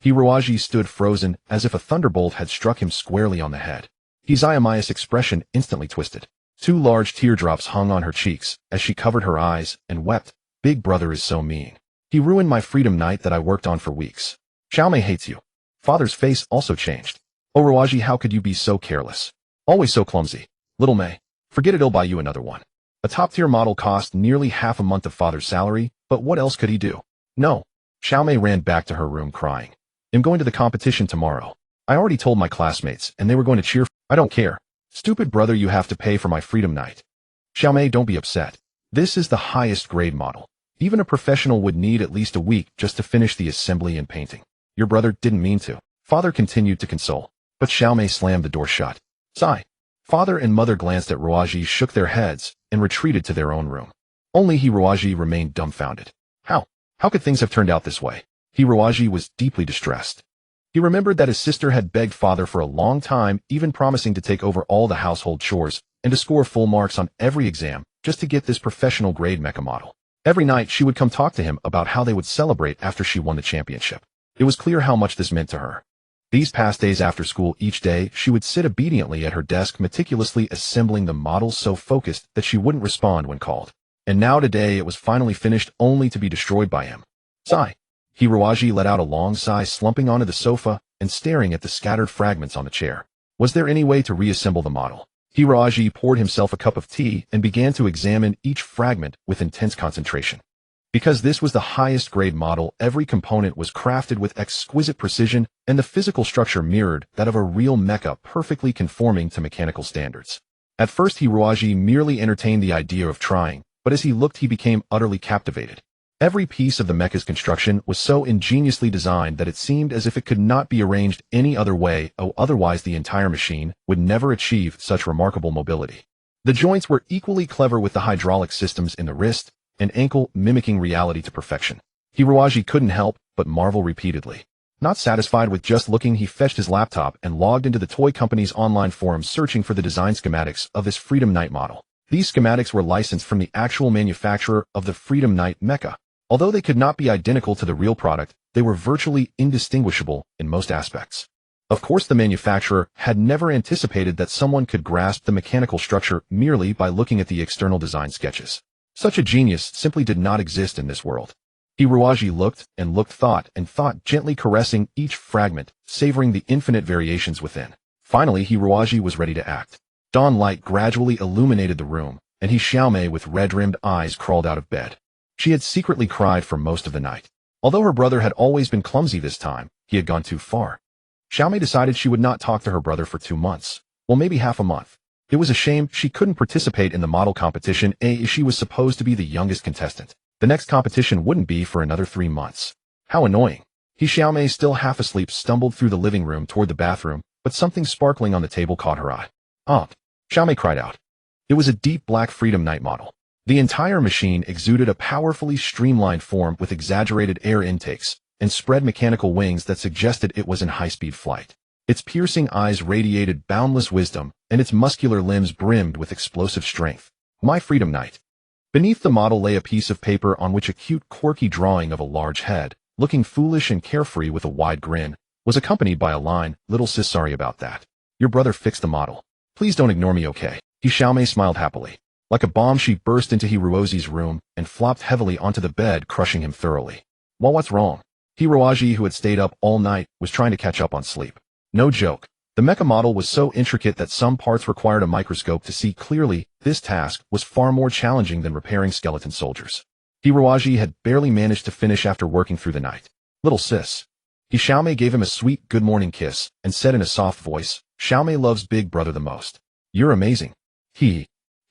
Speaker 1: Hirozi stood frozen, as if a thunderbolt had struck him squarely on the head. Xiaomei's expression instantly twisted. 2 large teardrops hung on her cheeks as she covered her eyes and wept. "Big brother is so mean. He ruined my Freedom Knight that I worked on for weeks. Xiaomei hates you." Father's face also changed. "Hirozi, how could you be so careless? Always so clumsy. Little May, forget it, I'll buy you another one." A top-tier model cost nearly half a month of father's salary, but what else could he do? "No." Xiaomei ran back to her room crying. "I'm going to the competition tomorrow. I already told my classmates, and they were going to cheer. I don't care. Stupid brother, you have to pay for my Freedom Knight." "Xiaomei, don't be upset. This is the highest grade model. Even a professional would need at least a week just to finish the assembly and painting. Your brother didn't mean to." Father continued to console, but Xiaomei slammed the door shut. Sigh. Father and mother glanced at Hirozi, shook their heads, and retreated to their own room. Only Hirozi remained dumbfounded. How could things have turned out this way? Hirozi was deeply distressed. He remembered that his sister had begged father for a long time, even promising to take over all the household chores and to score full marks on every exam just to get this professional grade mecha model. Every night she would come talk to him about how they would celebrate after she won the championship. It was clear how much this meant to her. These past days after school, each day she would sit obediently at her desk, meticulously assembling the models, so focused that she wouldn't respond when called. And now today it was finally finished, only to be destroyed by him. Sigh. Hirozi let out a long sigh, slumping onto the sofa and staring at the scattered fragments on the chair. Was there any way to reassemble the model? Hirozi poured himself a cup of tea and began to examine each fragment with intense concentration. Because this was the highest grade model, every component was crafted with exquisite precision, and the physical structure mirrored that of a real mecha, perfectly conforming to mechanical standards. At first Hirozi merely entertained the idea of trying, but as he looked he became utterly captivated. Every piece of the mecha's construction was so ingeniously designed that it seemed as if it could not be arranged any other way, otherwise the entire machine would never achieve such remarkable mobility. The joints were equally clever, with the hydraulic systems in the wrist and ankle mimicking reality to perfection. Hiroaji couldn't help but marvel repeatedly. Not satisfied with just looking, he fetched his laptop and logged into the toy company's online forums, searching for the design schematics of this Freedom Knight model. These schematics were licensed from the actual manufacturer of the Freedom Knight mecha. Although they could not be identical to the real product, they were virtually indistinguishable in most aspects. Of course, the manufacturer had never anticipated that someone could grasp the mechanical structure merely by looking at the external design sketches. Such a genius simply did not exist in this world. Hiroaji looked and looked, thought, gently caressing each fragment, savoring the infinite variations within. Finally, Hiroaji was ready to act. Dawn light gradually illuminated the room, and Xiaomei with red-rimmed eyes crawled out of bed. She had secretly cried for most of the night. Although her brother had always been clumsy, this time he had gone too far. Xiaomei decided she would not talk to her brother for 2 months. Well, maybe half a month. It was a shame she couldn't participate in the model competition, as she was supposed to be the youngest contestant. The next competition wouldn't be for another 3 months. How annoying. Xiaomei, still half asleep, stumbled through the living room toward the bathroom, but something sparkling on the table caught her eye. "Aunt!" Xiaomei cried out. It was a deep black Freedom Knight model. The entire machine exuded a powerfully streamlined form with exaggerated air intakes and spread mechanical wings that suggested it was in high-speed flight. Its piercing eyes radiated boundless wisdom, and its muscular limbs brimmed with explosive strength. My Freedom Knight. Beneath the model lay a piece of paper on which a cute, quirky drawing of a large head, looking foolish and carefree with a wide grin, was accompanied by a line, "Little sis, sorry about that. Your brother fixed the model. Please don't ignore me, okay?" Xiaomei smiled happily. Like a bomb, she burst into Hiroaji's room and flopped heavily onto the bed, crushing him thoroughly. Well, what's wrong? Hiroaji, who had stayed up all night, was trying to catch up on sleep. No joke. The mecha model was so intricate that some parts required a microscope to see clearly. This task was far more challenging than repairing skeleton soldiers. Hiroaji had barely managed to finish after working through the night. "Little sis." Xiaomei gave him a sweet good morning kiss and said in a soft voice, "Xiaomei loves big brother the most. You're amazing."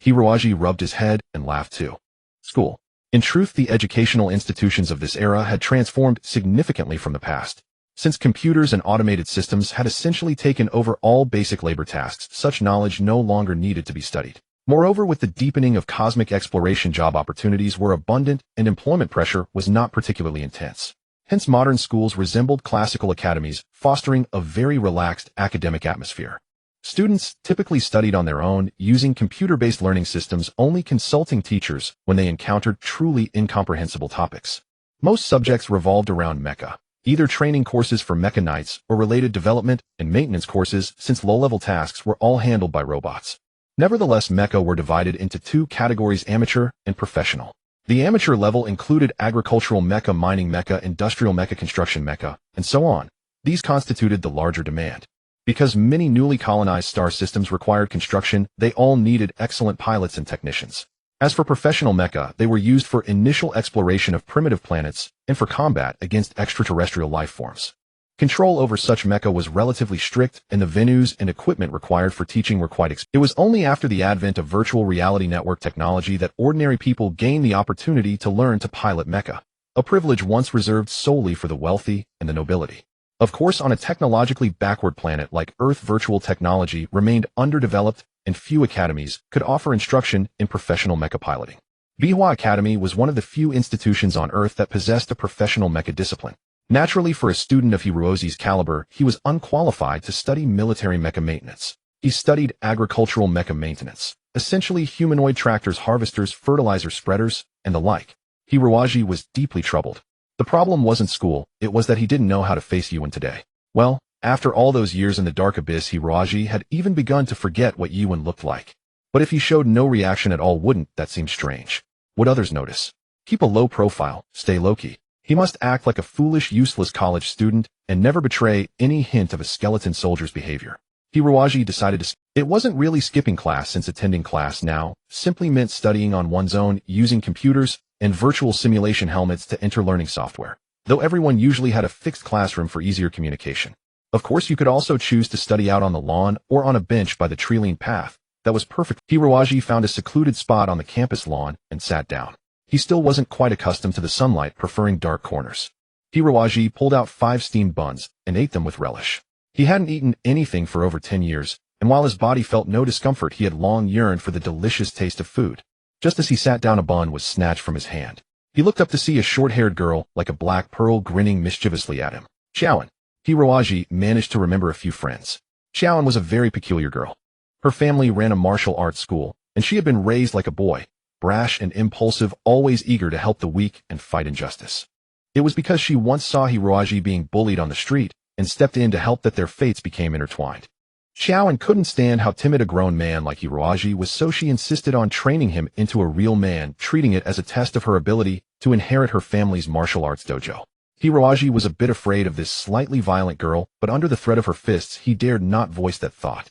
Speaker 1: Hiroaji rubbed his head and laughed too. School. In truth, the educational institutions of this era had transformed significantly from the past. Since computers and automated systems had essentially taken over all basic labor tasks, such knowledge no longer needed to be studied. Moreover, with the deepening of cosmic exploration, job opportunities were abundant and employment pressure was not particularly intense. Hence, modern schools resembled classical academies, fostering a very relaxed academic atmosphere. Students typically studied on their own, using computer-based learning systems, only consulting teachers when they encountered truly incomprehensible topics. Most subjects revolved around mecha, either training courses for mecha knights or related development and maintenance courses, since low-level tasks were all handled by robots. Nevertheless, mecha were divided into 2 categories: amateur and professional. The amateur level included agricultural mecha, mining mecha, industrial mecha, construction mecha, and so on. These constituted the larger demand. Because many newly colonized star systems required construction, they all needed excellent pilots and technicians. As for professional mecha, they were used for initial exploration of primitive planets and for combat against extraterrestrial life forms. Control over such mecha was relatively strict, and the venues and equipment required for teaching were quite expensive. It was only after the advent of virtual reality network technology that ordinary people gained the opportunity to learn to pilot mecha, a privilege once reserved solely for the wealthy and the nobility. Of course, on a technologically backward planet like Earth, virtual technology remained underdeveloped, and few academies could offer instruction in professional mecha piloting. Manhwa Academy was one of the few institutions on Earth that possessed a professional mecha discipline. Naturally, for a student of Hiroaji's caliber, he was unqualified to study military mecha maintenance. He studied agricultural mecha maintenance, essentially humanoid tractors, harvesters, fertilizer spreaders, and the like. Hiroaji was deeply troubled. The problem wasn't school, it was that he didn't know how to face Yuan today. Well, after all those years in the dark abyss, Hiroaji had even begun to forget what Yuan looked like. But if he showed no reaction at all, wouldn't that seem strange? Would others notice? Keep a low profile, stay low-key. He must act like a foolish, useless college student and never betray any hint of a skeleton soldier's behavior. Hiroaji decided to It wasn't really skipping class, since attending class now simply meant studying on one's own, using computers and virtual simulation helmets to enter learning software, though everyone usually had a fixed classroom for easier communication. Of course, you could also choose to study out on the lawn or on a bench by the tree-lined path. That was perfect. Hiroaji found a secluded spot on the campus lawn and sat down. he still wasn't quite accustomed to the sunlight, preferring dark corners. Hiroaji pulled out 5 steamed buns and ate them with relish. He hadn't eaten anything for over 10 years, and while his body felt no discomfort, he had long yearned for the delicious taste of food. Just as he sat down, a bun was snatched from his hand. He looked up to see a short-haired girl, like a black pearl, grinning mischievously at him. Xiaoan. Hiroaji managed to remember a few friends. Xiaoan was a very peculiar girl. Her family ran a martial arts school, and she had been raised like a boy, brash and impulsive, always eager to help the weak and fight injustice. It was because she once saw Hiroaji being bullied on the street and stepped in to help that their fates became intertwined. Xiaoan couldn't stand how timid a grown man like Hiroaji was, so she insisted on training him into a real man, treating it as a test of her ability to inherit her family's martial arts dojo. Hiroaji was a bit afraid of this slightly violent girl, but under the threat of her fists, he dared not voice that thought.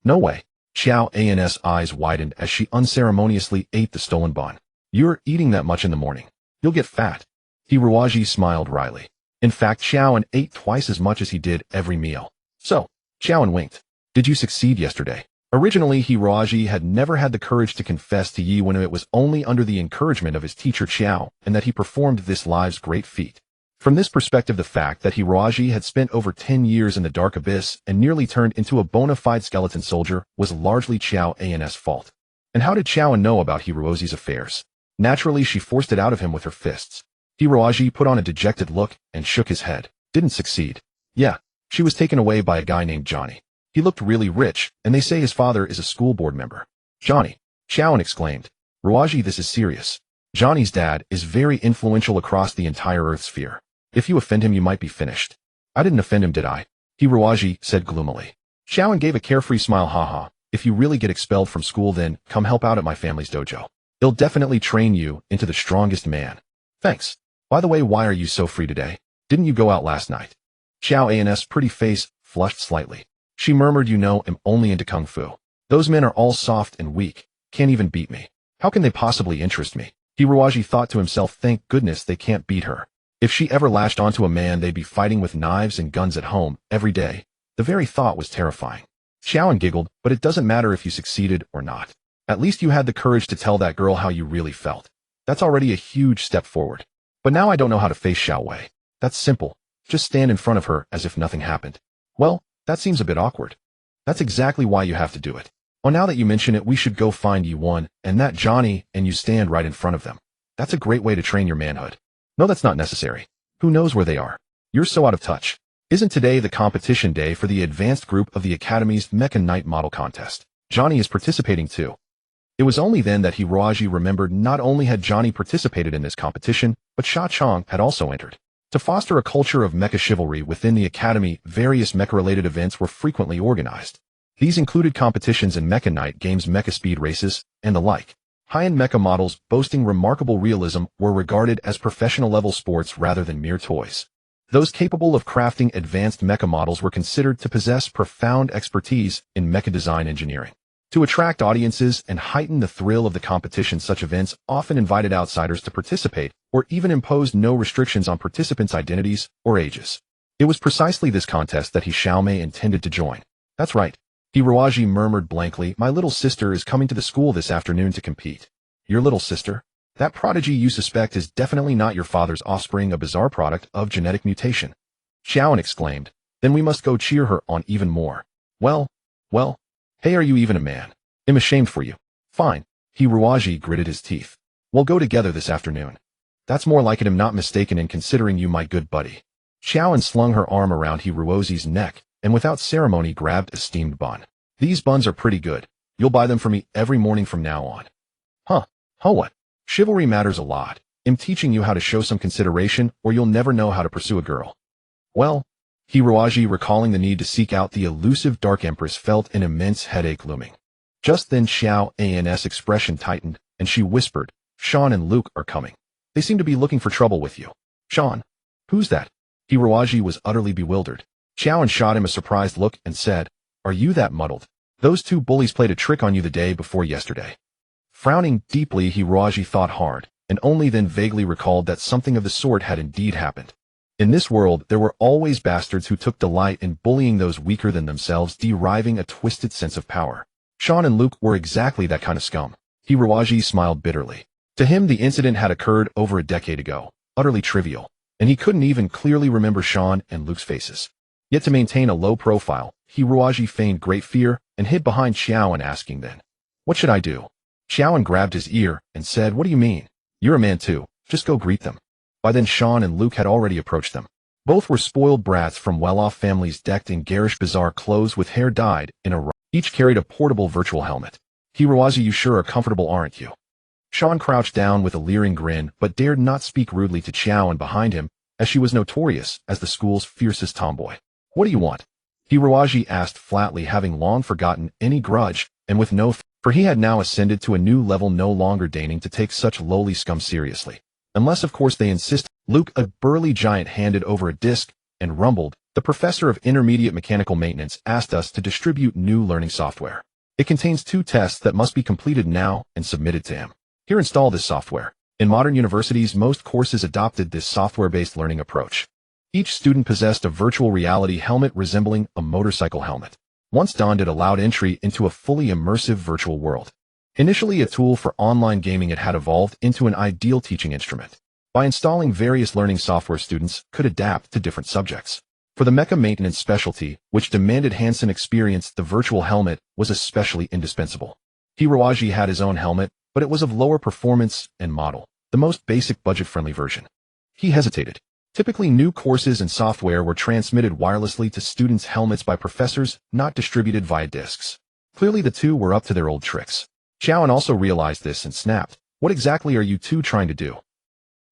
Speaker 1: No way. Xiaoan's eyes widened as she unceremoniously ate the stolen bun. You're eating that much in the morning. You'll get fat. Hiroaji smiled wryly. In fact, Xiaoan ate twice as much as he did every meal. So, Xiaoan winked. Did you succeed yesterday? Originally, Hiroaji had never had the courage to confess to Yi when it was only under the encouragement of his teacher Qiao, and that he performed this life's great feat. From this perspective, the fact that Hiroaji had spent over 10 years in the dark abyss and nearly turned into a bona fide skeleton soldier was largely Xiaoan's fault. And how did Xiaoan know about Hiroaji's affairs? Naturally, she forced it out of him with her fists. Hiroaji put on a dejected look and shook his head. Didn't succeed. Yeah, she was taken away by a guy named Johnny. He looked really rich, and they say his father is a school board member. Johnny, Xiaoan exclaimed. Hiroaji, this is serious. Johnny's dad is very influential across the entire Earth sphere. If you offend him, you might be finished. I didn't offend him, did I? Hiroaji said gloomily. Xiaoan gave a carefree smile. Haha, if you really get expelled from school, then come help out at my family's dojo. It'll definitely train you into the strongest man. Thanks. By the way, why are you so free today? Didn't you go out last night? Xiaoan's pretty face flushed slightly. She murmured, you know, I'm only into kung fu. Those men are all soft and weak, can't even beat me. How can they possibly interest me? Hiroaji thought to himself, thank goodness they can't beat her. If she ever lashed onto a man, they'd be fighting with knives and guns at home, every day. The very thought was terrifying. Xiaoan giggled, but it doesn't matter if you succeeded or not. At least you had the courage to tell that girl how you really felt. That's already a huge step forward. But now I don't know how to face Xiao Wei. That's simple. Just stand in front of her as if nothing happened. Well, that seems a bit awkward. That's exactly why you have to do it. Well, now that you mention it, we should go find Yi-1 and that Johnny, and you stand right in front of them. That's a great way to train your manhood. No, that's not necessary. Who knows where they are? You're so out of touch. Isn't today the competition day for the advanced group of the Academy's Mecha Night Model Contest? Johnny is participating too. It was only then that Hiroaji remembered not only had Johnny participated in this competition, but Sha Chong had also entered. To foster a culture of mecha chivalry within the Academy, various mecha-related events were frequently organized. These included competitions in Mecha Night games, mecha speed races, and the like. High-end mecha models boasting remarkable realism were regarded as professional-level sports rather than mere toys. Those capable of crafting advanced mecha models were considered to possess profound expertise in mecha design engineering. To attract audiences and heighten the thrill of the competition, such events often invited outsiders to participate, or even imposed no restrictions on participants' identities or ages. It was precisely this contest that Xiaomei intended to join. That's right. Hiroaji murmured blankly, my little sister is coming to the school this afternoon to compete. Your little sister? That prodigy you suspect is definitely not your father's offspring, a bizarre product of genetic mutation. Xiaoan exclaimed. Then we must go cheer her on even more. Well. Hey, are you even a man? I'm ashamed for you. Fine. Hiroaji gritted his teeth. We'll go together this afternoon. That's more like it, I'm not mistaken in considering you my good buddy. Xiaoan slung her arm around Hiroaji's neck, and without ceremony grabbed a steamed bun. These buns are pretty good. You'll buy them for me every morning from now on. Huh, what? Chivalry matters a lot. I'm teaching you how to show some consideration, or you'll never know how to pursue a girl. Well, Hiroaji, recalling the need to seek out the elusive Dark Empress, felt an immense headache looming. Just then Xiaoan's expression tightened, and she whispered, Sean and Luke are coming. They seem to be looking for trouble with you. Sean? Who's that? Hiroaji was utterly bewildered. Xiaoan shot him a surprised look and said, Are you that muddled? Those two bullies played a trick on you the day before yesterday. Frowning deeply, Hiroaji thought hard, and only then vaguely recalled that something of the sort had indeed happened. In this world, there were always bastards who took delight in bullying those weaker than themselves, deriving a twisted sense of power. Sean and Luke were exactly that kind of scum. Hiroaji smiled bitterly. To him, the incident had occurred over a decade ago, utterly trivial, and he couldn't even clearly remember Sean and Luke's faces. Yet to maintain a low profile, Hiroaji feigned great fear and hid behind Xiaoan, asking then, "What should I do?" Xiaoan grabbed his ear and said, "What do you mean? You're a man too. Just go greet them." By then Sean and Luke had already approached them. Both were spoiled brats from well-off families decked in garish bizarre clothes with hair dyed in a each carried a portable virtual helmet. "Hiroaji, you sure are comfortable, aren't you?" Sean crouched down with a leering grin, but dared not speak rudely to Xiaoan behind him, as she was notorious as the school's fiercest tomboy. "What do you want?" Hiroaji asked flatly, having long forgotten any grudge, and with no for he had now ascended to a new level, no longer deigning to take such lowly scum seriously. Unless of course they insist. Luke, a burly giant, handed over a disc and rumbled, "The professor of intermediate mechanical maintenance asked us to distribute new learning software. It contains 2 tests that must be completed now and submitted to him. Here, install this software." In modern universities, most courses adopted this software-based learning approach. Each student possessed a virtual reality helmet resembling a motorcycle helmet. Once donned, it allowed entry into a fully immersive virtual world. Initially a tool for online gaming, it had evolved into an ideal teaching instrument. By installing various learning software, students could adapt to different subjects. For the mecha maintenance specialty, which demanded hands-on experience, the virtual helmet was especially indispensable. Hiroaji had his own helmet, but it was of lower performance and model, the most basic budget-friendly version. He hesitated. Typically, new courses and software were transmitted wirelessly to students' helmets by professors, not distributed via discs. Clearly the two were up to their old tricks. Xiaoan also realized this and snapped, "What exactly are you two trying to do?"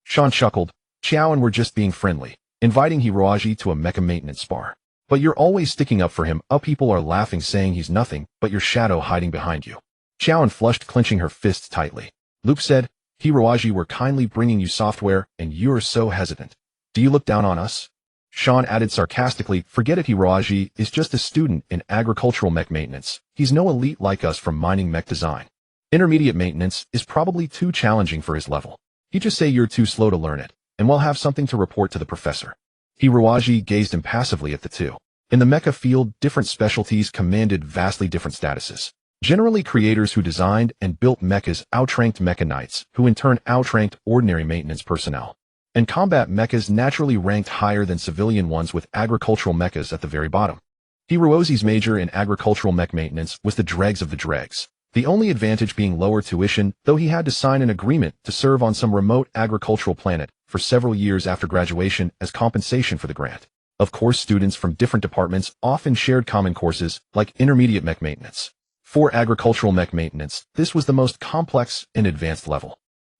Speaker 1: Sean chuckled. "Xiaoan, we're just being friendly, inviting Hiroaji to a mecha maintenance spar. But you're always sticking up for him. People are laughing, saying he's nothing but your shadow hiding behind you." Xiaoan flushed, clenching her fists tightly. Luke said, "Hiroaji, we're kindly bringing you software, and you're so hesitant. Do you look down on us?" Sean added sarcastically, "Forget it, Hiroaji is just a student in agricultural mech maintenance. He's no elite like us from mining mech design. Intermediate maintenance is probably too challenging for his level. You just say you're too slow to learn it, and we'll have something to report to the professor." Hiroaji gazed impassively at the two. In the mecha field, different specialties commanded vastly different statuses. Generally, creators who designed and built mechas outranked mecha knights, who in turn outranked ordinary maintenance personnel. And combat mechas naturally ranked higher than civilian ones, with agricultural mechas at the very bottom. Hiroaji's major in agricultural mech maintenance was the dregs of the dregs, the only advantage being lower tuition, though he had to sign an agreement to serve on some remote agricultural planet for several years after graduation as compensation for the grant. Of course, students from different departments often shared common courses, like intermediate mech maintenance. For agricultural mech maintenance, this was the most complex and advanced level.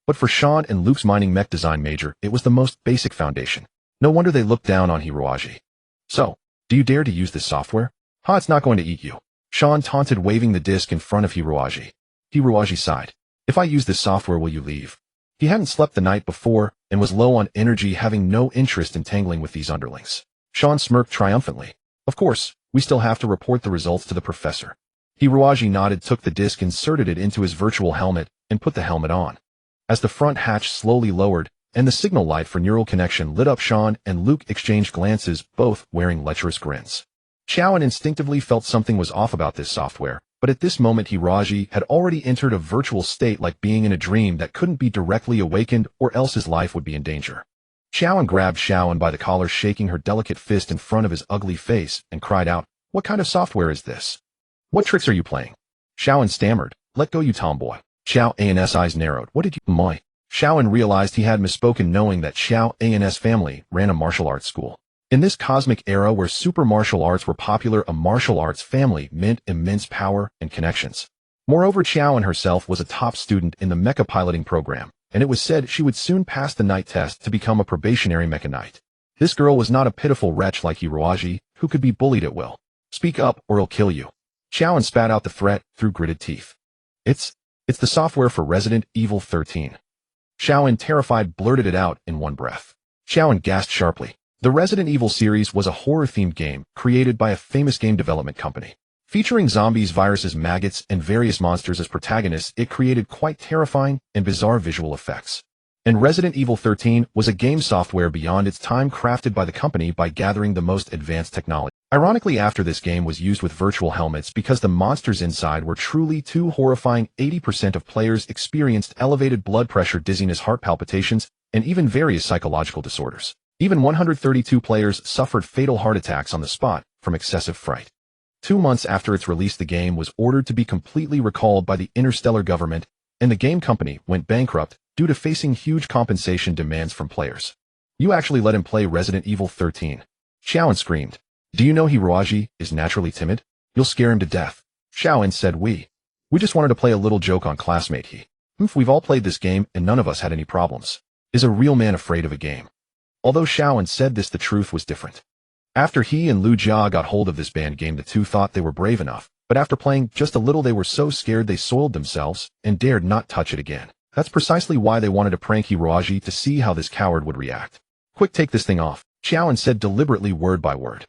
Speaker 1: But for Sean and Luke's mining mech design major, it was the most basic foundation. No wonder they looked down on Hiroaji. "So, do you dare to use this software? It's not going to eat you," Sean taunted, waving the disc in front of Hiroaji. Hiroaji sighed. "If I use this software, will you leave?" He hadn't slept the night before and was low on energy, having no interest in tangling with these underlings. Sean smirked triumphantly. "Of course, we still have to report the results to the professor." Hiroaji nodded, took the disc, inserted it into his virtual helmet, and put the helmet on. As the front hatch slowly lowered, and the signal light for neural connection lit up, Sean and Luke exchanged glances, both wearing lecherous grins. Xiaoan instinctively felt something was off about this software, but at this moment Hiroaji had already entered a virtual state, like being in a dream that couldn't be directly awakened, or else his life would be in danger. Xiaoan grabbed Xiaoan by the collar, shaking her delicate fist in front of his ugly face, and cried out, "What kind of software is this? What tricks are you playing?" Xiaoan stammered, "Let go, you tomboy." Xiaoan's eyes narrowed. "What did you, moi?" Xiaoan realized he had misspoken, knowing that Xiaoan's family ran a martial arts school. In this cosmic era where super martial arts were popular, a martial arts family meant immense power and connections. Moreover, Xiaoan herself was a top student in the mecha piloting program, and it was said she would soon pass the night test to become a probationary mecha knight. This girl was not a pitiful wretch like Hiroaji, who could be bullied at will. "Speak up, or I'll kill you." Xiaoan spat out the threat through gritted teeth. It's the software for Resident Evil 13. Xiaoan, terrified, blurted it out in one breath. Xiaoan gasped sharply. The Resident Evil series was a horror-themed game created by a famous game development company. Featuring zombies, viruses, maggots, and various monsters as protagonists, it created quite terrifying and bizarre visual effects. And Resident Evil 13 was a game software beyond its time, crafted by the company by gathering the most advanced technology. Ironically, after this game was used with virtual helmets because the monsters inside were truly too horrifying, 80% of players experienced elevated blood pressure, dizziness, heart palpitations, and even various psychological disorders. Even 132 players suffered fatal heart attacks on the spot from excessive fright. 2 months after its release, the game was ordered to be completely recalled by the Interstellar government, and the game company went bankrupt due to facing huge compensation demands from players. "You actually let him play Resident Evil 13. Xiaoan screamed. "Do you know Hiroaji is naturally timid? You'll scare him to death." Xiaoan said, We just wanted to play a little joke on classmate he. We've all played this game and none of us had any problems. Is a real man afraid of a game?" Although Xiaoan said this, the truth was different. After he and Lu Jia got hold of this banned game, the two thought they were brave enough, but after playing just a little they were so scared they soiled themselves and dared not touch it again. That's precisely why they wanted to prank Hiroaji to see how this coward would react. "Quick, take this thing off," Xiaoan said deliberately, word by word.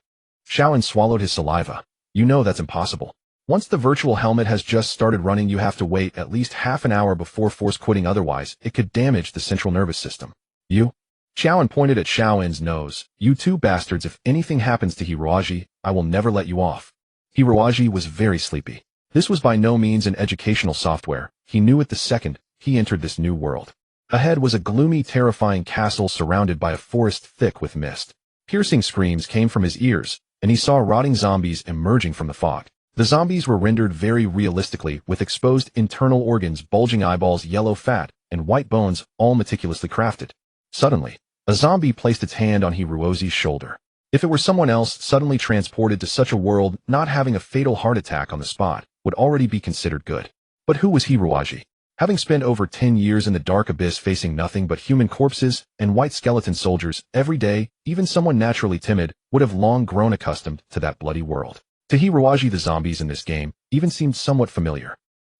Speaker 1: Xiaoan swallowed his saliva. "You know that's impossible. Once the virtual helmet has just started running, you have to wait at least half an hour before force quitting, otherwise it could damage the central nervous system." "You?" Xiaoan pointed at Xiaoan's nose. "You two bastards, if anything happens to Hiroaji, I will never let you off." Hiroaji was very sleepy. This was by no means an educational software. He knew it the second he entered this new world. Ahead was a gloomy, terrifying castle surrounded by a forest thick with mist. Piercing screams came from his ears, and he saw rotting zombies emerging from the fog. The zombies were rendered very realistically, with exposed internal organs, bulging eyeballs, yellow fat, and white bones, all meticulously crafted. Suddenly, a zombie placed its hand on Hiroaji's shoulder. If it were someone else suddenly transported to such a world, not having a fatal heart attack on the spot would already be considered good. But who was Hiroaji? Having spent over 10 years in the dark abyss facing nothing but human corpses and white skeleton soldiers every day, even someone naturally timid would have long grown accustomed to that bloody world. To Hiroaji, the zombies in this game even seemed somewhat familiar.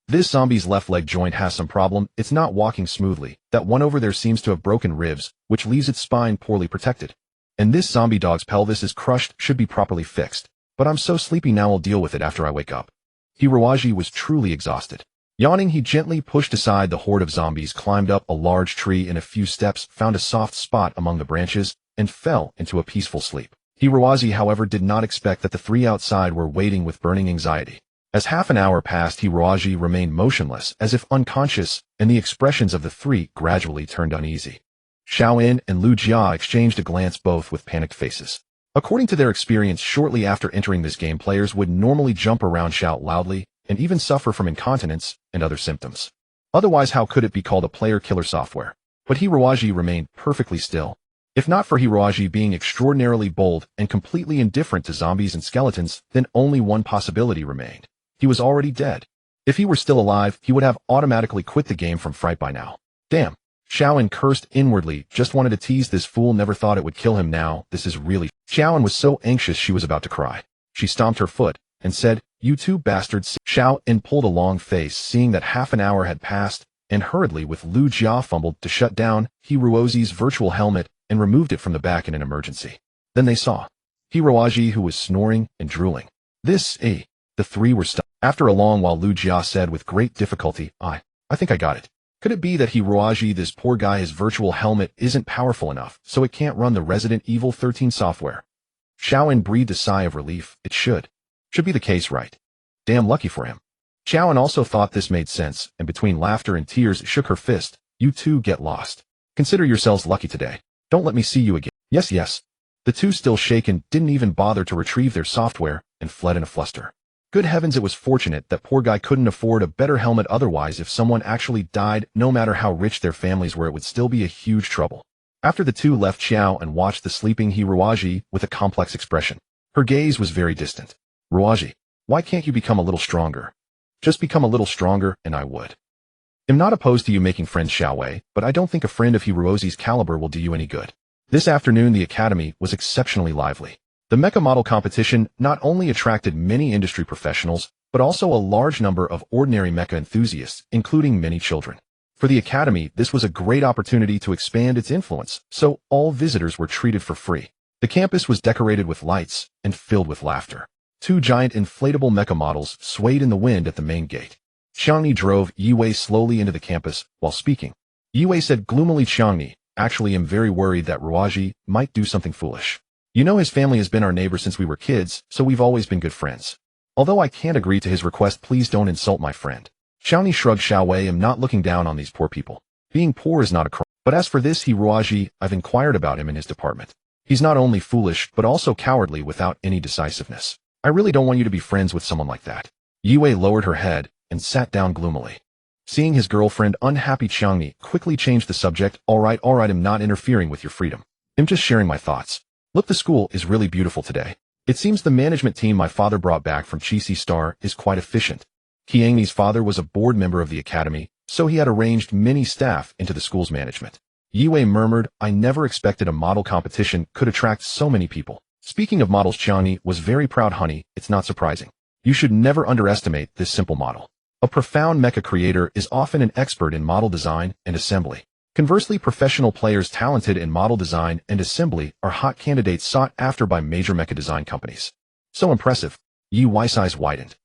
Speaker 1: This zombie's left leg joint has some problem. It's not walking smoothly. That one over there seems to have broken ribs, which leaves its spine poorly protected. And this zombie dog's pelvis is crushed, should be properly fixed. But I'm so sleepy now, I'll deal with it after I wake up. Hiroaji was truly exhausted. Yawning, he gently pushed aside the horde of zombies, climbed up a large tree in a few steps, found a soft spot among the branches, and fell into a peaceful sleep. Hiroaji, however, did not expect that the three outside were waiting with burning anxiety. As half an hour passed, Hiroaji remained motionless, as if unconscious, and the expressions of the three gradually turned uneasy. Xiaoan and Lu Jia exchanged a glance, both with panicked faces. According to their experience, shortly after entering this game, players would normally jump around, shout loudly, and even suffer from incontinence and other symptoms. Otherwise, how could it be called a player-killer software? But Hiroaji remained perfectly still. If not for Hiroaji being extraordinarily bold and completely indifferent to zombies and skeletons, then only one possibility remained. He was already dead. If he were still alive, he would have automatically quit the game from fright by now. Damn. Xiaoan cursed inwardly, just wanted to tease this fool, never thought it would kill him now, this is really... Xiaoan was so anxious she was about to cry. She stomped her foot and said, "You two bastards." Xiaoan pulled a long face, seeing that half an hour had passed, and hurriedly with Lu Jia fumbled to shut down Hiroaji's virtual helmet and removed it from the back in an emergency. Then they saw Hiroaji, who was snoring and drooling. The three were stunned. After a long while, Lu Jia said with great difficulty, I think I got it. Could it be that Hiroaji, this poor guy, his virtual helmet isn't powerful enough, so it can't run the Resident Evil 13 software? Xiaoan breathed a sigh of relief. It should be the case, right? Damn lucky for him. Xiaoan also thought this made sense, and between laughter and tears shook her fist. You two get lost. Consider yourselves lucky today. Don't let me see you again. Yes. The two, still shaken, didn't even bother to retrieve their software and fled in a fluster. Good heavens, it was fortunate that poor guy couldn't afford a better helmet, otherwise if someone actually died, no matter how rich their families were, it would still be a huge trouble. After the two left Xiao and watched the sleeping Hiroaji with a complex expression. Her gaze was very distant. Hiroaji, why can't you become a little stronger? Just become a little stronger and I would. I'm not opposed to you making friends, Xiaowei, but I don't think a friend of Hiroaji's caliber will do you any good. This afternoon the academy was exceptionally lively. The mecha model competition not only attracted many industry professionals, but also a large number of ordinary mecha enthusiasts, including many children. For the academy, this was a great opportunity to expand its influence, so all visitors were treated for free. The campus was decorated with lights and filled with laughter. Two giant inflatable mecha models swayed in the wind at the main gate. Xiangni drove Yiwei slowly into the campus while speaking. Yue said gloomily. Xiangni, actually am very worried that Ruaji might do something foolish. You know his family has been our neighbor since we were kids, so we've always been good friends. Although I can't agree to his request, please don't insult my friend. Xiangni shrugged. Xiaowei, am not looking down on these poor people. Being poor is not a crime. But as for this Ruaji, I've inquired about him in his department. He's not only foolish, but also cowardly without any decisiveness. I really don't want you to be friends with someone like that. Yue lowered her head and sat down gloomily. Seeing his girlfriend unhappy, Xiangni quickly changed the subject. All right, I'm not interfering with your freedom. I'm just sharing my thoughts. Look, the school is really beautiful today. It seems the management team my father brought back from Qixi Star is quite efficient. Qiangni's father was a board member of the academy, so he had arranged many staff into the school's management. Yue murmured, I never expected a model competition could attract so many people. Speaking of models, Qiangni was very proud. Honey, it's not surprising. You should never underestimate this simple model. A profound mecha creator is often an expert in model design and assembly. Conversely, professional players talented in model design and assembly are hot candidates sought after by major mecha design companies. So impressive. Yue's eyes widened.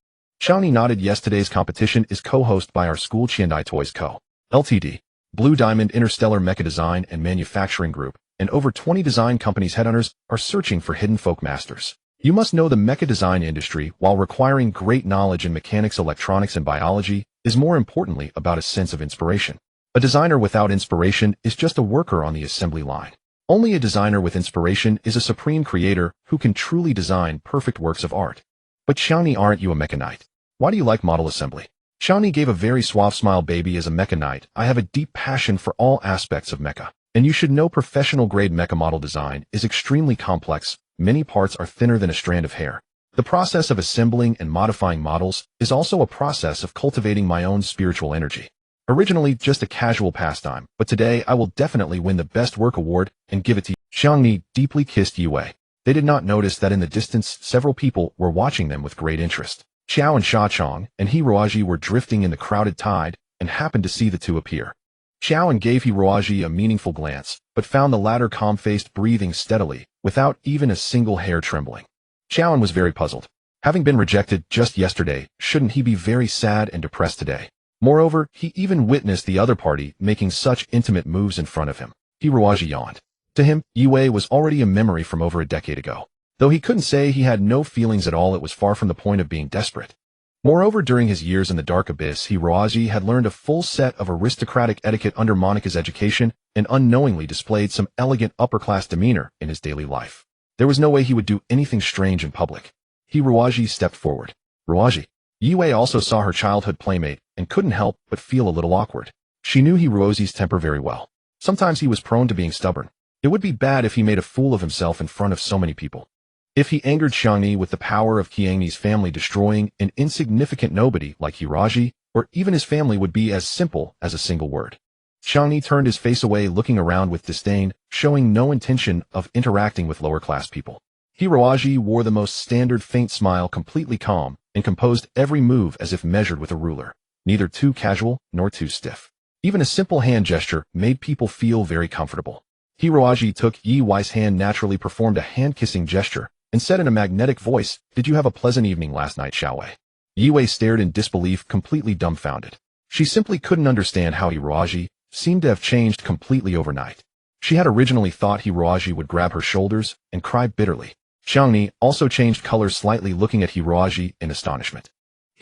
Speaker 1: Xiangni nodded. Yes, today's competition is co-hosted by our school Qiandai Toys Co. Ltd. Blue Diamond Interstellar Mecha Design and Manufacturing Group, and over 20 design companies headhunters are searching for hidden folk masters. You must know the mecha design industry, while requiring great knowledge in mechanics, electronics, and biology, is more importantly about a sense of inspiration. A designer without inspiration is just a worker on the assembly line. Only a designer with inspiration is a supreme creator who can truly design perfect works of art. But Xiangni, aren't you a mecha knight? Why do you like model assembly? Xiangni gave a very suave smile. Baby, as a mecha knight, I have a deep passion for all aspects of mecha. And you should know professional grade mecha model design is extremely complex. Many parts are thinner than a strand of hair. The process of assembling and modifying models is also a process of cultivating my own spiritual energy. Originally just a casual pastime, but today I will definitely win the Best Work Award and give it to you. Xiangni deeply kissed Yue. They did not notice that in the distance several people were watching them with great interest. Xiao and Shachong and Hiroaji were drifting in the crowded tide and happened to see the two appear. Xiao gave Hiroaji a meaningful glance, but found the latter calm-faced, breathing steadily, without even a single hair trembling. Xiao was very puzzled. Having been rejected just yesterday, shouldn't he be very sad and depressed today? Moreover, he even witnessed the other party making such intimate moves in front of him. Hiroaji yawned. To him, Yue was already a memory from over a decade ago. Though he couldn't say he had no feelings at all, it was far from the point of being desperate. Moreover, during his years in the Dark Abyss, Hiroaji had learned a full set of aristocratic etiquette under Monika's education and unknowingly displayed some elegant upper-class demeanor in his daily life. There was no way he would do anything strange in public. Hiroaji stepped forward. Ruaji. Yue also saw her childhood playmate and couldn't help but feel a little awkward. She knew Hiroaji's temper very well. Sometimes he was prone to being stubborn. It would be bad if he made a fool of himself in front of so many people. If he angered Xiangni with the power of Qiangni's family destroying an insignificant nobody like Hiroaji, or even his family, would be as simple as a single word. Xiangni turned his face away, looking around with disdain, showing no intention of interacting with lower-class people. Hiroaji wore the most standard faint smile, completely calm, and composed every move as if measured with a ruler, neither too casual nor too stiff. Even a simple hand gesture made people feel very comfortable. Hiroaji took Yue's hand, naturally performed a hand-kissing gesture, and said in a magnetic voice, "Did you have a pleasant evening last night, Xiaowei?" Yue stared in disbelief, completely dumbfounded. She simply couldn't understand how Hiroaji seemed to have changed completely overnight. She had originally thought Hiroaji would grab her shoulders and cry bitterly. Xiangni also changed color slightly, looking at Hiroaji in astonishment.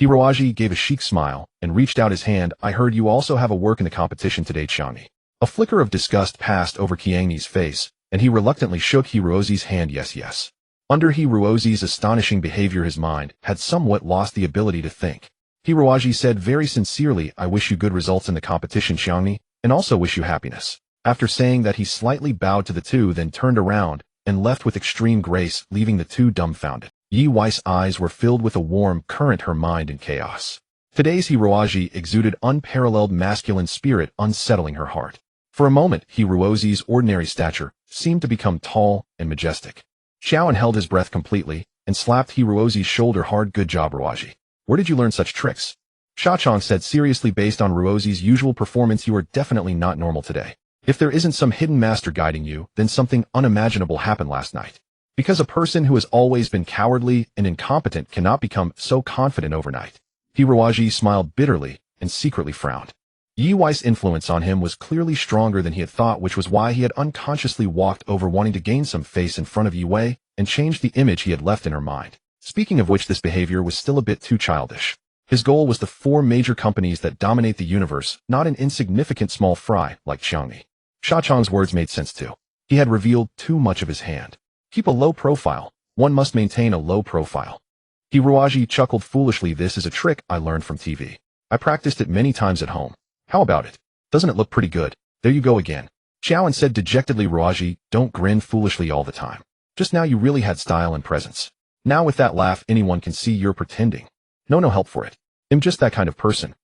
Speaker 1: Hiroaji gave a chic smile and reached out his hand. "I heard you also have a work in the competition today, Xiangni." A flicker of disgust passed over Qiangni's face, and he reluctantly shook Hiroaji's hand. Yes. Under Hiroaji's astonishing behavior, his mind had somewhat lost the ability to think. Hiroaji said very sincerely, "I wish you good results in the competition, Xiangni, and also wish you happiness." After saying that, he slightly bowed to the two, then turned around and left with extreme grace, leaving the two dumbfounded. Yue's eyes were filled with a warm current, her mind in chaos. Today's Hiroaji exuded unparalleled masculine spirit, unsettling her heart. For a moment, Hiroaji's ordinary stature seemed to become tall and majestic. Xiao held his breath completely and slapped Hiroaji's shoulder hard. "Good job, Ruaji. Where did you learn such tricks?" Shachong said seriously. "Based on Ruaji's usual performance, you are definitely not normal today. If there isn't some hidden master guiding you, then something unimaginable happened last night. Because a person who has always been cowardly and incompetent cannot become so confident overnight." Hiroaji smiled bitterly and secretly frowned. Yi Wei's influence on him was clearly stronger than he had thought, which was why he had unconsciously walked over wanting to gain some face in front of Yi Wei and change the image he had left in her mind. Speaking of which, this behavior was still a bit too childish. His goal was the 4 major companies that dominate the universe, not an insignificant small fry like Xiangni. Sha Chang's words made sense too. He had revealed too much of his hand. Keep a low profile. One must maintain a low profile. Hiruaji chuckled foolishly. This is a trick I learned from TV. I practiced it many times at home. How about it? Doesn't it look pretty good? There you go again. Xiaoan said dejectedly. Ruaji, don't grin foolishly all the time. Just now you really had style and presence. Now with that laugh anyone can see you're pretending. No help for it. I'm just that kind of person.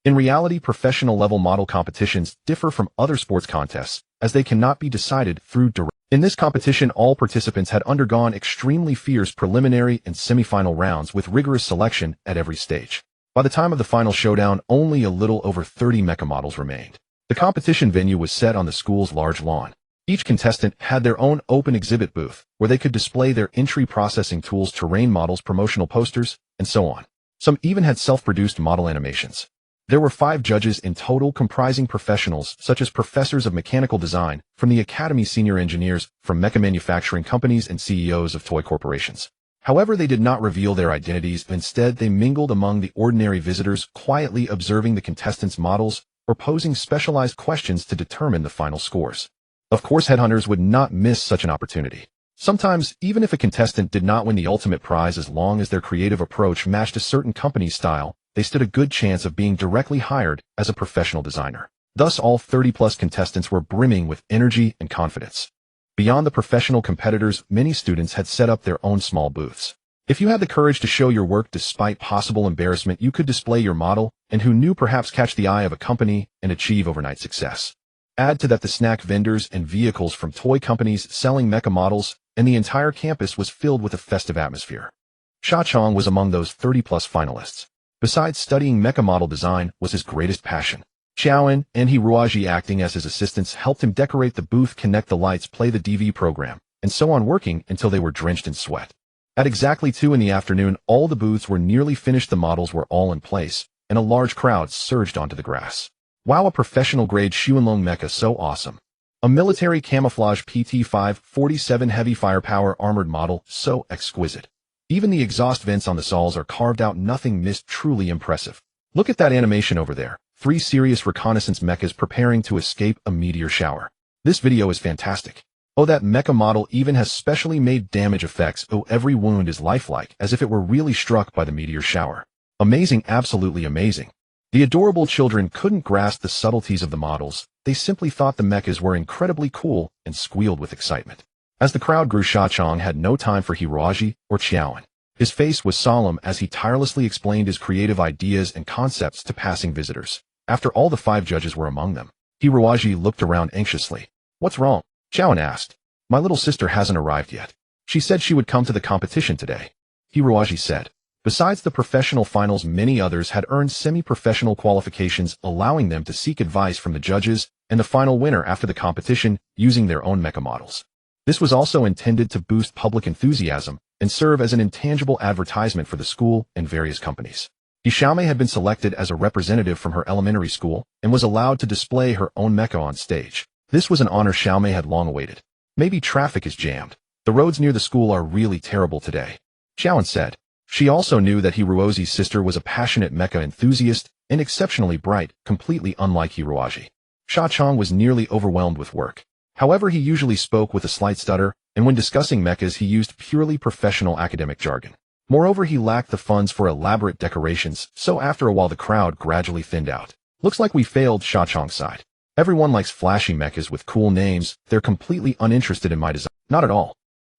Speaker 1: In reality, professional level model competitions differ from other sports contests, as they cannot be decided through direct. In this competition, all participants had undergone extremely fierce preliminary and semifinal rounds with rigorous selection at every stage. By the time of the final showdown, only a little over 30 mecha models remained. The competition venue was set on the school's large lawn. Each contestant had their own open exhibit booth, where they could display their entry processing tools, terrain models, promotional posters, and so on. Some even had self-produced model animations. There were 5 judges in total, comprising professionals such as professors of mechanical design from the academy, senior engineers from mecha manufacturing companies, and CEOs of toy corporations. However, they did not reveal their identities. Instead, they mingled among the ordinary visitors, quietly observing the contestants' models or posing specialized questions to determine the final scores. Of course, headhunters would not miss such an opportunity. Sometimes, even if a contestant did not win the ultimate prize, as long as their creative approach matched a certain company's style, they stood a good chance of being directly hired as a professional designer. Thus, all 30-plus contestants were brimming with energy and confidence. Beyond the professional competitors, many students had set up their own small booths. If you had the courage to show your work despite possible embarrassment, you could display your model, and who knew, perhaps catch the eye of a company and achieve overnight success. Add to that the snack vendors and vehicles from toy companies selling mecha models, and the entire campus was filled with a festive atmosphere. Sha Chang was among those 30-plus finalists. Besides, studying mecha model design was his greatest passion. Xiaoan and Hiruaji, acting as his assistants, helped him decorate the booth, connect the lights, play the DV program, and so on, working until they were drenched in sweat. At exactly 2 in the afternoon, all the booths were nearly finished, the models were all in place, and a large crowd surged onto the grass. Wow, a professional-grade Xuanlong mecha, so awesome. A military camouflage PT-547 heavy firepower armored model, so exquisite. Even the exhaust vents on the saws are carved out, nothing missed, truly impressive. Look at that animation over there. 3 serious reconnaissance mechas preparing to escape a meteor shower. This video is fantastic. Oh, that mecha model even has specially made damage effects. Oh, every wound is lifelike, as if it were really struck by the meteor shower. Amazing, absolutely amazing. The adorable children couldn't grasp the subtleties of the models. They simply thought the mechas were incredibly cool and squealed with excitement. As the crowd grew, Sha Chang had no time for Hiruaji or Xiaoan. His face was solemn as he tirelessly explained his creative ideas and concepts to passing visitors. After all, the 5 judges were among them. Hiruaji looked around anxiously. What's wrong? Xiaoan asked. My little sister hasn't arrived yet. She said she would come to the competition today. Hiruaji said. Besides the professional finals, many others had earned semi-professional qualifications, allowing them to seek advice from the judges and the final winner after the competition using their own mecha models. This was also intended to boost public enthusiasm and serve as an intangible advertisement for the school and various companies. Xiaomei had been selected as a representative from her elementary school and was allowed to display her own mecha on stage. This was an honor Xiaomei had long awaited. Maybe traffic is jammed. The roads near the school are really terrible today, Xiaoan said. She also knew that Hiruozi's sister was a passionate mecha enthusiast and exceptionally bright, completely unlike Hiruaji. Sha Chang was nearly overwhelmed with work. However, he usually spoke with a slight stutter, and when discussing mechas he used purely professional academic jargon. Moreover, he lacked the funds for elaborate decorations, so after a while the crowd gradually thinned out. Looks like we failed, Sha Chang sighed. Everyone likes flashy mechas with cool names. They're completely uninterested in my design. Not at all.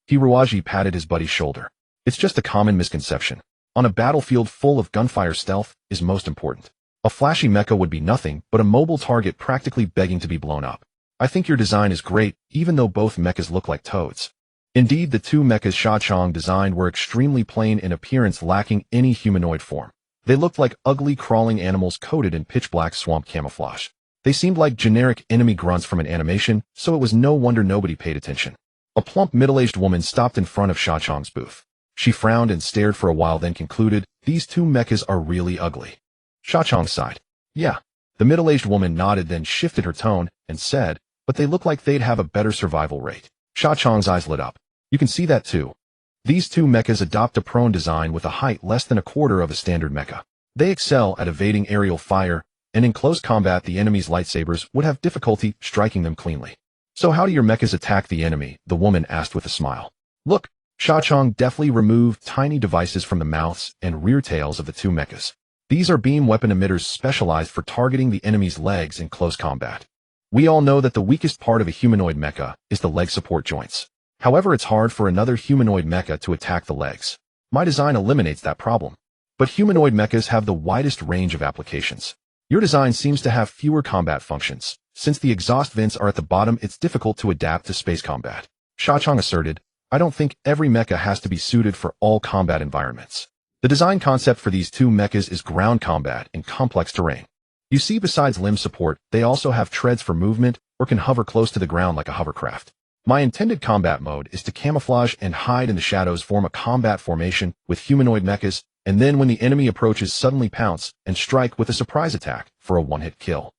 Speaker 1: Hiruaji patted his buddy's shoulder. It's just a common misconception. On a battlefield full of gunfire, stealth is most important. A flashy mecha would be nothing but a mobile target practically begging to be blown up. I think your design is great, even though both mechas look like toads. Indeed, the 2 mechas Sha Chang designed were extremely plain in appearance, lacking any humanoid form. They looked like ugly crawling animals coated in pitch-black swamp camouflage. They seemed like generic enemy grunts from an animation, so it was no wonder nobody paid attention. A plump middle-aged woman stopped in front of Sha Chang's booth. She frowned and stared for a while, then concluded, these 2 mechas are really ugly. Sha Chang sighed. Yeah. The middle-aged woman nodded, then shifted her tone and said, "But they look like they'd have a better survival rate." Sha Chang's eyes lit up. "You can see that too. These two mechas adopt a prone design with a height less than a quarter of a standard mecha. They excel at evading aerial fire, and in close combat the enemy's lightsabers would have difficulty striking them cleanly." "So how do your mechas attack the enemy?" the woman asked with a smile. "Look." Sha Chang deftly removed tiny devices from the mouths and rear tails of the two mechas. "These are beam weapon emitters specialized for targeting the enemy's legs in close combat. We all know that the weakest part of a humanoid mecha is the leg support joints. However, it's hard for another humanoid mecha to attack the legs. My design eliminates that problem. But humanoid mechas have the widest range of applications. Your design seems to have fewer combat functions. Since the exhaust vents are at the bottom, it's difficult to adapt to space combat." Sha Chang asserted, "I don't think every mecha has to be suited for all combat environments. The design concept for these two mechas is ground combat in complex terrain. You see, besides limb support, they also have treads for movement or can hover close to the ground like a hovercraft. My intended combat mode is to camouflage and hide in the shadows, form a combat formation with humanoid mechas, and then when the enemy approaches suddenly pounce and strike with a surprise attack for a one-hit kill."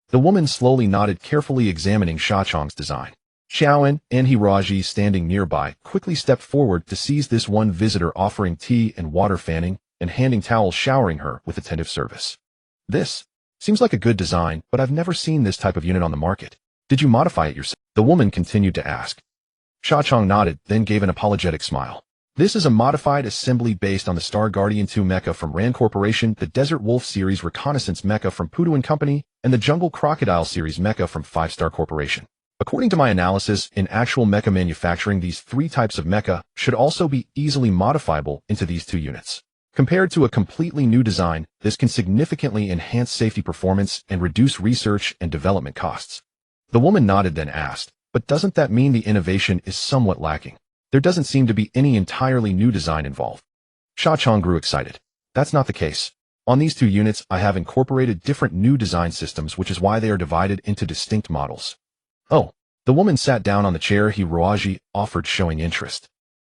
Speaker 1: The woman slowly nodded, carefully examining Sha Chang's design. Xiaoan and Hiraji, standing nearby, quickly stepped forward to seize this one visitor, offering tea and water, fanning and handing towels, showering her with attentive service. "This seems like a good design, but I've never seen this type of unit on the market. Did you modify it yourself?" the woman continued to ask. Sha Chang nodded, then gave an apologetic smile. "This is a modified assembly based on the Star Guardian 2 mecha from Rand Corporation, the Desert Wolf series reconnaissance mecha from Pudu and Company, and the Jungle Crocodile series mecha from 5-Star Corporation. According to my analysis, in actual mecha manufacturing, these three types of mecha should also be easily modifiable into these two units. Compared to a completely new design, this can significantly enhance safety performance and reduce research and development costs." The woman nodded, then asked, "But doesn't that mean the innovation is somewhat lacking? There doesn't seem to be any entirely new design involved." Sha Chang grew excited. "That's not the case. On these two units, I have incorporated different new design systems, which is why they are divided into distinct models." "Oh." The woman sat down on the chair Hiraji offered, showing interest.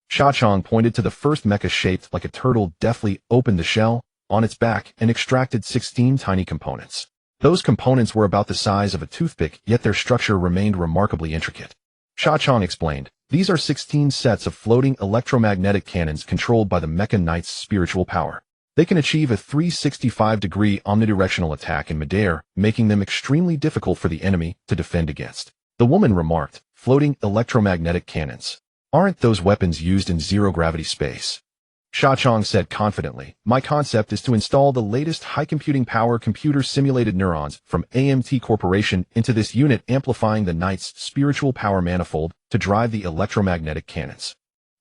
Speaker 1: Sha Chang pointed to the first mecha, shaped like a turtle, deftly opened the shell on its back and extracted 16 tiny components. Those components were about the size of a toothpick, yet their structure remained remarkably intricate. Sha Chang explained, "These are 16 sets of floating electromagnetic cannons controlled by the Mecha Knight's spiritual power. They can achieve a 365-degree omnidirectional attack in midair, making them extremely difficult for the enemy to defend against." The woman remarked, "Floating electromagnetic cannons. Aren't those weapons used in zero-gravity space?" Sha Chang said confidently, "My concept is to install the latest high-computing power computer-simulated neurons from AMT Corporation into this unit, amplifying the Knight's spiritual power manifold to drive the electromagnetic cannons.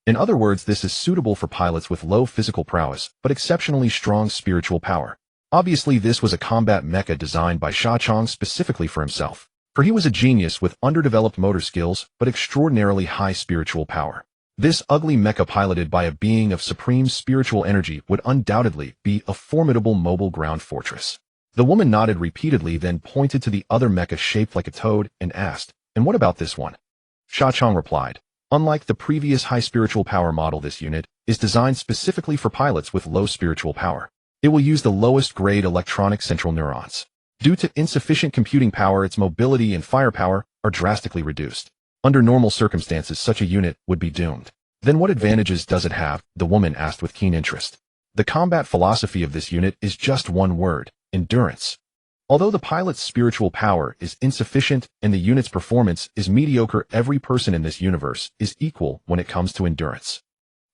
Speaker 1: In other words, this is suitable for pilots with low physical prowess, but exceptionally strong spiritual power." Obviously, this was a combat mecha designed by Sha Chang specifically for himself, for he was a genius with underdeveloped motor skills, but extraordinarily high spiritual power. This ugly mecha piloted by a being of supreme spiritual energy would undoubtedly be a formidable mobile ground fortress. The woman nodded repeatedly, then pointed to the other mecha shaped like a toad and asked, "And what about this one?" Sha Chang replied, "Unlike the previous high spiritual power model, this unit is designed specifically for pilots with low spiritual power. It will use the lowest grade electronic central neurons. Due to insufficient computing power, its mobility and firepower are drastically reduced. Under normal circumstances, such a unit would be doomed." "Then what advantages does it have?" the woman asked with keen interest. "The combat philosophy of this unit is just one word: endurance. Although the pilot's spiritual power is insufficient and the unit's performance is mediocre, every person in this universe is equal when it comes to endurance.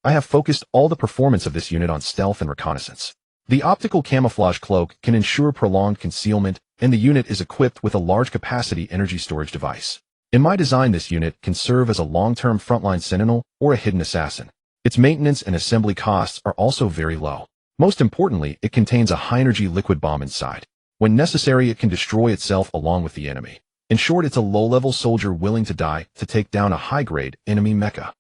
Speaker 1: I have focused all the performance of this unit on stealth and reconnaissance. The optical camouflage cloak can ensure prolonged concealment, and the unit is equipped with a large-capacity energy storage device. In my design, this unit can serve as a long-term frontline sentinel or a hidden assassin. Its maintenance and assembly costs are also very low. Most importantly, it contains a high-energy liquid bomb inside. When necessary, it can destroy itself along with the enemy. In short, it's a low-level soldier willing to die to take down a high-grade enemy mecha."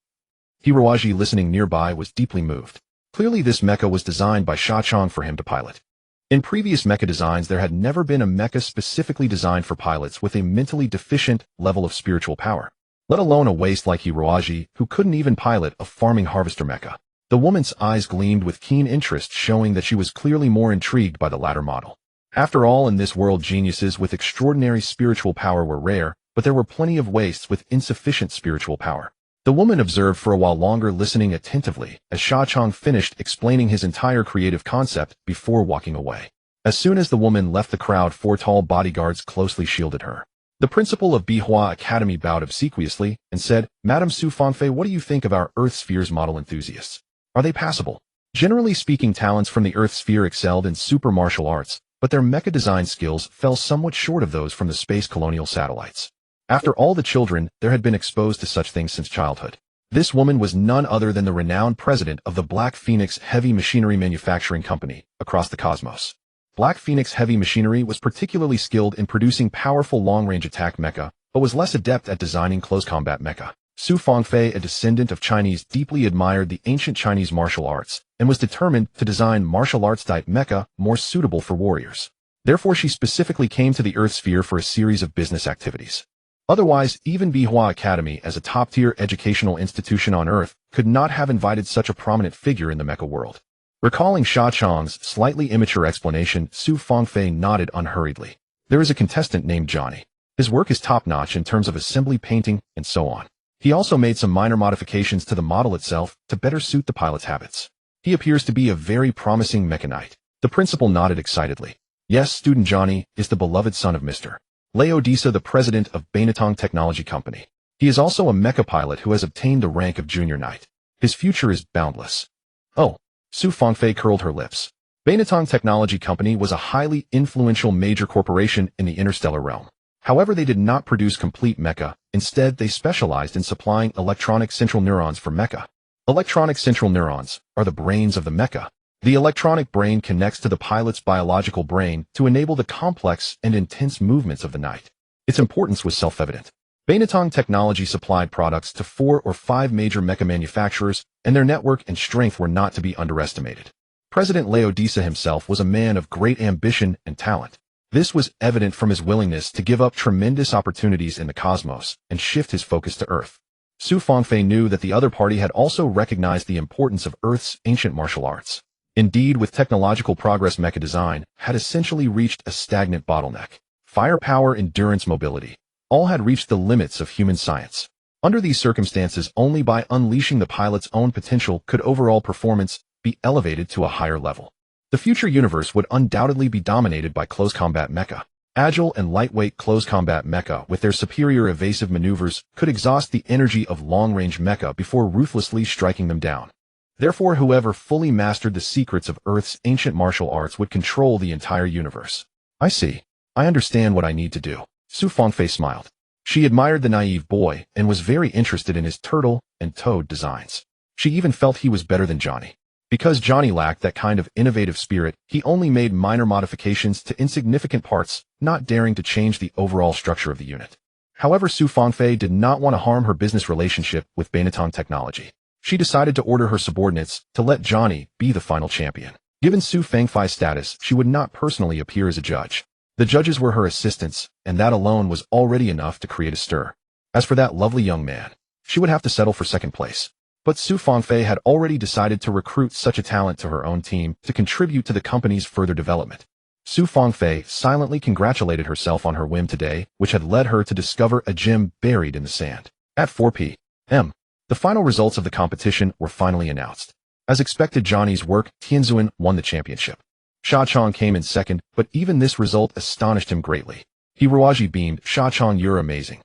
Speaker 1: Hiraji, listening nearby, was deeply moved. Clearly, this mecha was designed by Sha Chang for him to pilot. In previous mecha designs, there had never been a mecha specifically designed for pilots with a mentally deficient level of spiritual power, let alone a waste like Hiraji, who couldn't even pilot a farming harvester mecha. The woman's eyes gleamed with keen interest, showing that she was clearly more intrigued by the latter model. After all, in this world, geniuses with extraordinary spiritual power were rare, but there were plenty of wastes with insufficient spiritual power. The woman observed for a while longer, listening attentively, as Sha Chong finished explaining his entire creative concept before walking away. As soon as the woman left the crowd, 4 tall bodyguards closely shielded her. The principal of Bihua Academy bowed obsequiously and said, "Madam Su Fangfei, what do you think of our Earth Spheres model enthusiasts? Are they passable?" Generally speaking, talents from the Earth Sphere excelled in super martial arts, but their mecha design skills fell somewhat short of those from the space colonial satellites. After all, the children there had been exposed to such things since childhood. This woman was none other than the renowned president of the Black Phoenix Heavy Machinery Manufacturing Company across the cosmos. Black Phoenix Heavy Machinery was particularly skilled in producing powerful long-range attack mecha, but was less adept at designing close combat mecha. Su Fangfei, a descendant of Chinese, deeply admired the ancient Chinese martial arts and was determined to design martial arts-type mecha more suitable for warriors. Therefore, she specifically came to the Earth Sphere for a series of business activities. Otherwise, even Bihua Academy, as a top-tier educational institution on Earth, could not have invited such a prominent figure in the mecha world. Recalling Sha Chong's slightly immature explanation, Su Fangfei nodded unhurriedly. There is a contestant named Johnny. His work is top-notch in terms of assembly, painting, and so on. He also made some minor modifications to the model itself to better suit the pilot's habits. He appears to be a very promising mechanite. The principal nodded excitedly. Yes, student Johnny is the beloved son of Mr. Laodisa, the president of Bainatong Technology Company. He is also a mecha pilot who has obtained the rank of junior knight. His future is boundless. Oh, Su Fangfei curled her lips. Bainatong Technology Company was a highly influential major corporation in the interstellar realm. However, they did not produce complete mecha. Instead, they specialized in supplying electronic central neurons for mecha. Electronic central neurons are the brains of the mecha. The electronic brain connects to the pilot's biological brain to enable the complex and intense movements of the knight. Its importance was self-evident. Bainatong Technology supplied products to 4 or 5 major mecha manufacturers, and their network and strength were not to be underestimated. President Laodisa himself was a man of great ambition and talent. This was evident from his willingness to give up tremendous opportunities in the cosmos and shift his focus to Earth. Su Fangfei knew that the other party had also recognized the importance of Earth's ancient martial arts. Indeed, with technological progress, mecha design had essentially reached a stagnant bottleneck. Firepower, endurance, mobility, all had reached the limits of human science. Under these circumstances, only by unleashing the pilot's own potential could overall performance be elevated to a higher level. The future universe would undoubtedly be dominated by close combat mecha. Agile and lightweight close combat mecha with their superior evasive maneuvers could exhaust the energy of long-range mecha before ruthlessly striking them down. Therefore, whoever fully mastered the secrets of Earth's ancient martial arts would control the entire universe. I see. I understand what I need to do. Su Fangfei smiled. She admired the naive boy and was very interested in his turtle and toad designs. She even felt he was better than Johnny. Because Johnny lacked that kind of innovative spirit, he only made minor modifications to insignificant parts, not daring to change the overall structure of the unit. However, Su Fangfei did not want to harm her business relationship with Bainatong Technology. She decided to order her subordinates to let Johnny be the final champion. Given Su Fangfei's status, she would not personally appear as a judge. The judges were her assistants, and that alone was already enough to create a stir. As for that lovely young man, she would have to settle for second place. But Su Fangfei had already decided to recruit such a talent to her own team to contribute to the company's further development. Su Fangfei silently congratulated herself on her whim today, which had led her to discover a gem buried in the sand. At 4 p.m., the final results of the competition were finally announced. As expected, Johnny's work, Tianzuan, won the championship. Sha Chong came in second, but even this result astonished him greatly. Hiroaji beamed, "Sha Chong, you're amazing."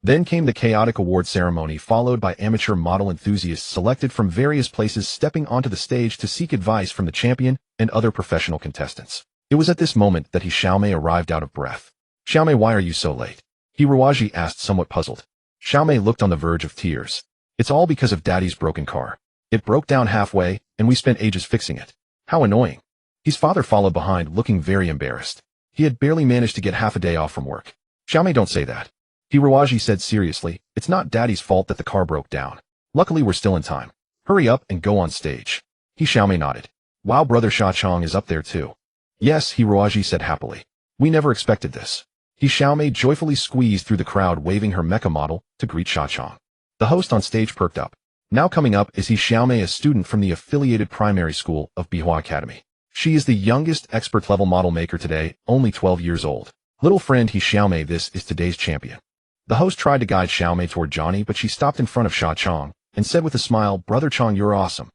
Speaker 1: Then came the chaotic award ceremony, followed by amateur model enthusiasts selected from various places stepping onto the stage to seek advice from the champion and other professional contestants. It was at this moment that Xiaomei arrived out of breath. "Xiaomei, why are you so late?" Hiroaji asked, somewhat puzzled. Xiaomei looked on the verge of tears. "It's all because of Daddy's broken car. It broke down halfway, and we spent ages fixing it. How annoying." His father followed behind, looking very embarrassed. He had barely managed to get half a day off from work. "Xiaomei, don't say that." Hiroaji said seriously, "It's not Daddy's fault that the car broke down. Luckily, we're still in time. Hurry up and go on stage." Xiaomei nodded. "Wow, brother Sha Chong is up there too." "Yes," Hiroaji said happily. "We never expected this." Xiaomei joyfully squeezed through the crowd, waving her mecha model to greet Sha Chong. The host on stage perked up. Now coming up is Xiaomei, a student from the affiliated primary school of Bihua Academy. She is the youngest expert-level model maker today, only 12 years old. Little friend he Xiaomei, this is today's champion. The host tried to guide Xiaomei toward Johnny, but she stopped in front of Sha Chong and said with a smile, "Brother Chong, you're awesome."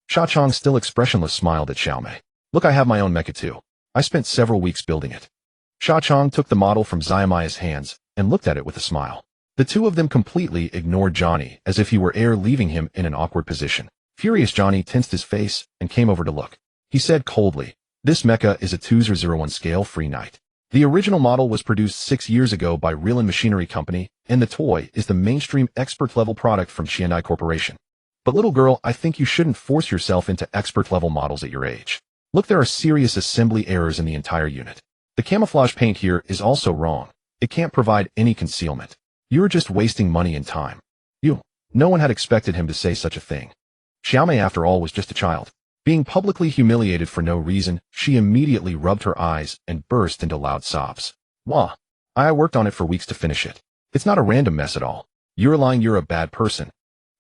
Speaker 1: Sha Chong, still expressionless, smiled at Xiaomei. "Look, I have my own mecha too. I spent several weeks building it." Sha Chong took the model from Xiaomei's hands and looked at it with a smile. The two of them completely ignored Johnny, as if he were leaving him in an awkward position. Furious, Johnny tensed his face and came over to look. He said coldly, "This mecha is a 2001 scale free knight. The original model was produced 6 years ago by Real Machinery Company, and the toy is the mainstream expert-level product from Xianai Corporation. But little girl, I think you shouldn't force yourself into expert-level models at your age. Look, there are serious assembly errors in the entire unit. The camouflage paint here is also wrong. It can't provide any concealment. You're just wasting money and time." No one had expected him to say such a thing. Xiaomei, after all, was just a child. Being publicly humiliated for no reason, she immediately rubbed her eyes and burst into loud sobs. "Wah! I worked on it for weeks to finish it. It's not a random mess at all. You're lying, you're a bad person."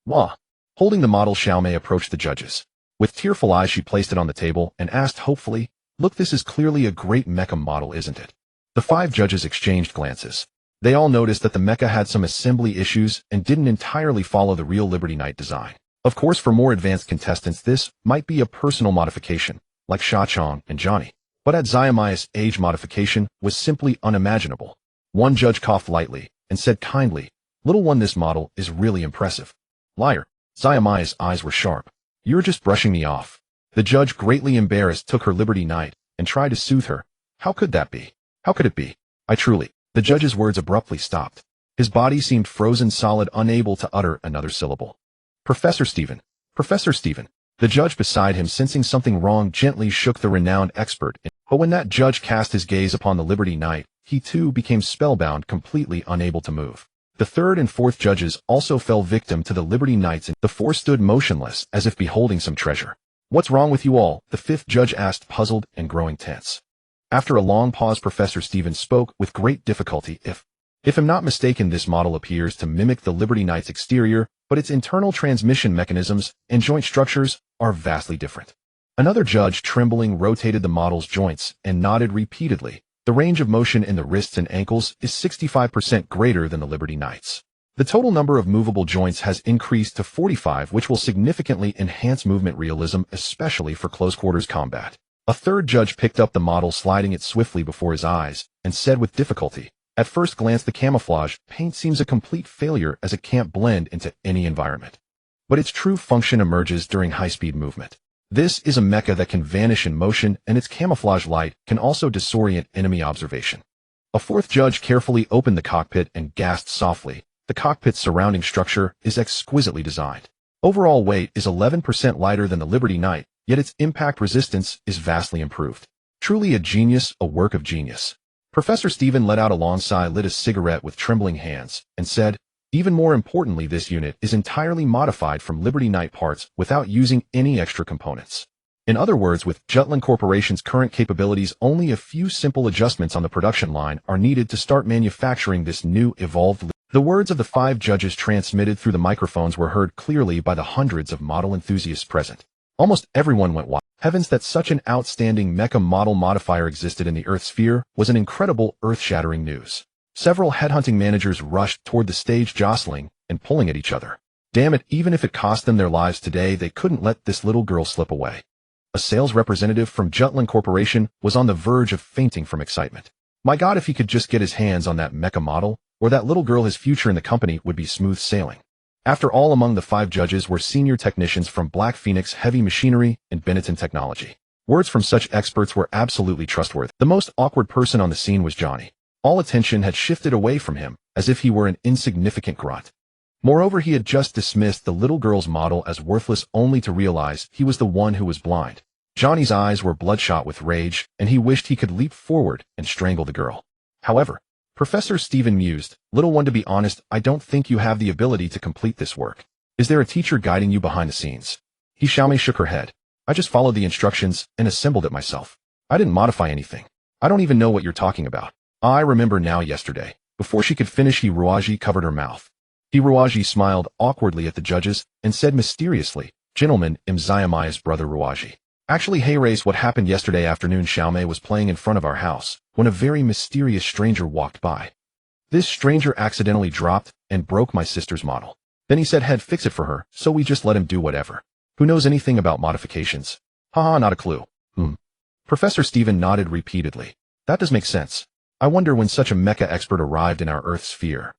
Speaker 1: "Wah!" Holding the model, Xiaomei approached the judges. With tearful eyes, she placed it on the table and asked hopefully, "Look, this is clearly a great mecha model, isn't it?" The 5 judges exchanged glances. They all noticed that the mecha had some assembly issues and didn't entirely follow the real Liberty Knight design. Of course, for more advanced contestants, this might be a personal modification, like Sha Chong and Johnny. But at Xiaomei's age, modification was simply unimaginable. One judge coughed lightly and said kindly, "Little one, this model is really impressive." "Liar." Xiaomei's eyes were sharp. "You're just brushing me off." The judge, greatly embarrassed, took her Liberty Knight and tried to soothe her. "How could that be? How could it be? I truly..." The judge's words abruptly stopped. His body seemed frozen solid, unable to utter another syllable. Professor Stephen. Professor Stephen." The judge beside him, sensing something wrong, gently shook the renowned expert. But when that judge cast his gaze upon the Liberty Knight, he too became spellbound, completely unable to move. The 3rd and 4th judges also fell victim to the Liberty Knights, and the 4 stood motionless, as if beholding some treasure. "What's wrong with you all?" the 5th judge asked, puzzled and growing tense. After a long pause, Professor Stephen spoke with great difficulty. If I'm not mistaken, this model appears to mimic the Liberty Knight's exterior, but its internal transmission mechanisms and joint structures are vastly different." Another judge, trembling, rotated the model's joints and nodded repeatedly. "The range of motion in the wrists and ankles is 65% greater than the Liberty Knight's. The total number of movable joints has increased to 45, which will significantly enhance movement realism, especially for close-quarters combat." A 3rd judge picked up the model, sliding it swiftly before his eyes, and said with difficulty, "At first glance, the camouflage paint seems a complete failure, as it can't blend into any environment. But its true function emerges during high-speed movement. This is a mecha that can vanish in motion, and its camouflage light can also disorient enemy observation." A 4th judge carefully opened the cockpit and gasped softly. The cockpit's surrounding structure is exquisitely designed. Overall weight is 11% lighter than the Liberty Knight, yet its impact resistance is vastly improved. Truly a genius, a work of genius. Professor Stephen let out a long sigh, lit a cigarette with trembling hands, and said, "Even more importantly, this unit is entirely modified from Liberty Knight parts without using any extra components. In other words, with Jutland Corporation's current capabilities, only a few simple adjustments on the production line are needed to start manufacturing this new, evolved..." The words of the 5 judges, transmitted through the microphones, were heard clearly by the hundreds of model enthusiasts present. Almost everyone went wild. Heavens, that such an outstanding mecha model modifier existed in the Earth sphere was an incredible, earth-shattering news. Several headhunting managers rushed toward the stage, jostling and pulling at each other. Damn it, even if it cost them their lives today, they couldn't let this little girl slip away. A sales representative from Jutland Corporation was on the verge of fainting from excitement. My God, if he could just get his hands on that mecha model, or that little girl, his future in the company would be smooth sailing. After all, among the 5 judges were senior technicians from Black Phoenix Heavy Machinery and Benetton Technology. Words from such experts were absolutely trustworthy. The most awkward person on the scene was Johnny. All attention had shifted away from him, as if he were an insignificant grunt. Moreover, he had just dismissed the little girl's model as worthless, only to realize he was the one who was blind. Johnny's eyes were bloodshot with rage, and he wished he could leap forward and strangle the girl. However, Professor Stephen mused, "Little one, to be honest, I don't think you have the ability to complete this work. Is there a teacher guiding you behind the scenes?" Xiaomei shook her head. "I just followed the instructions and assembled it myself. I didn't modify anything. I don't even know what you're talking about." "I remember now, yesterday." Before she could finish, Hiruaji covered her mouth. Hiruaji smiled awkwardly at the judges and said mysteriously, "Gentlemen, am Xiaomei's brother Ruaji. Actually, hey Race, what happened yesterday afternoon? Xiaomei was playing in front of our house when a very mysterious stranger walked by. This stranger accidentally dropped and broke my sister's model. Then he said he'd fix it for her, so we just let him do whatever. Who knows anything about modifications? Haha, not a clue. Professor Stephen nodded repeatedly. That does make sense. I wonder when such a mecha expert arrived in our Earth sphere.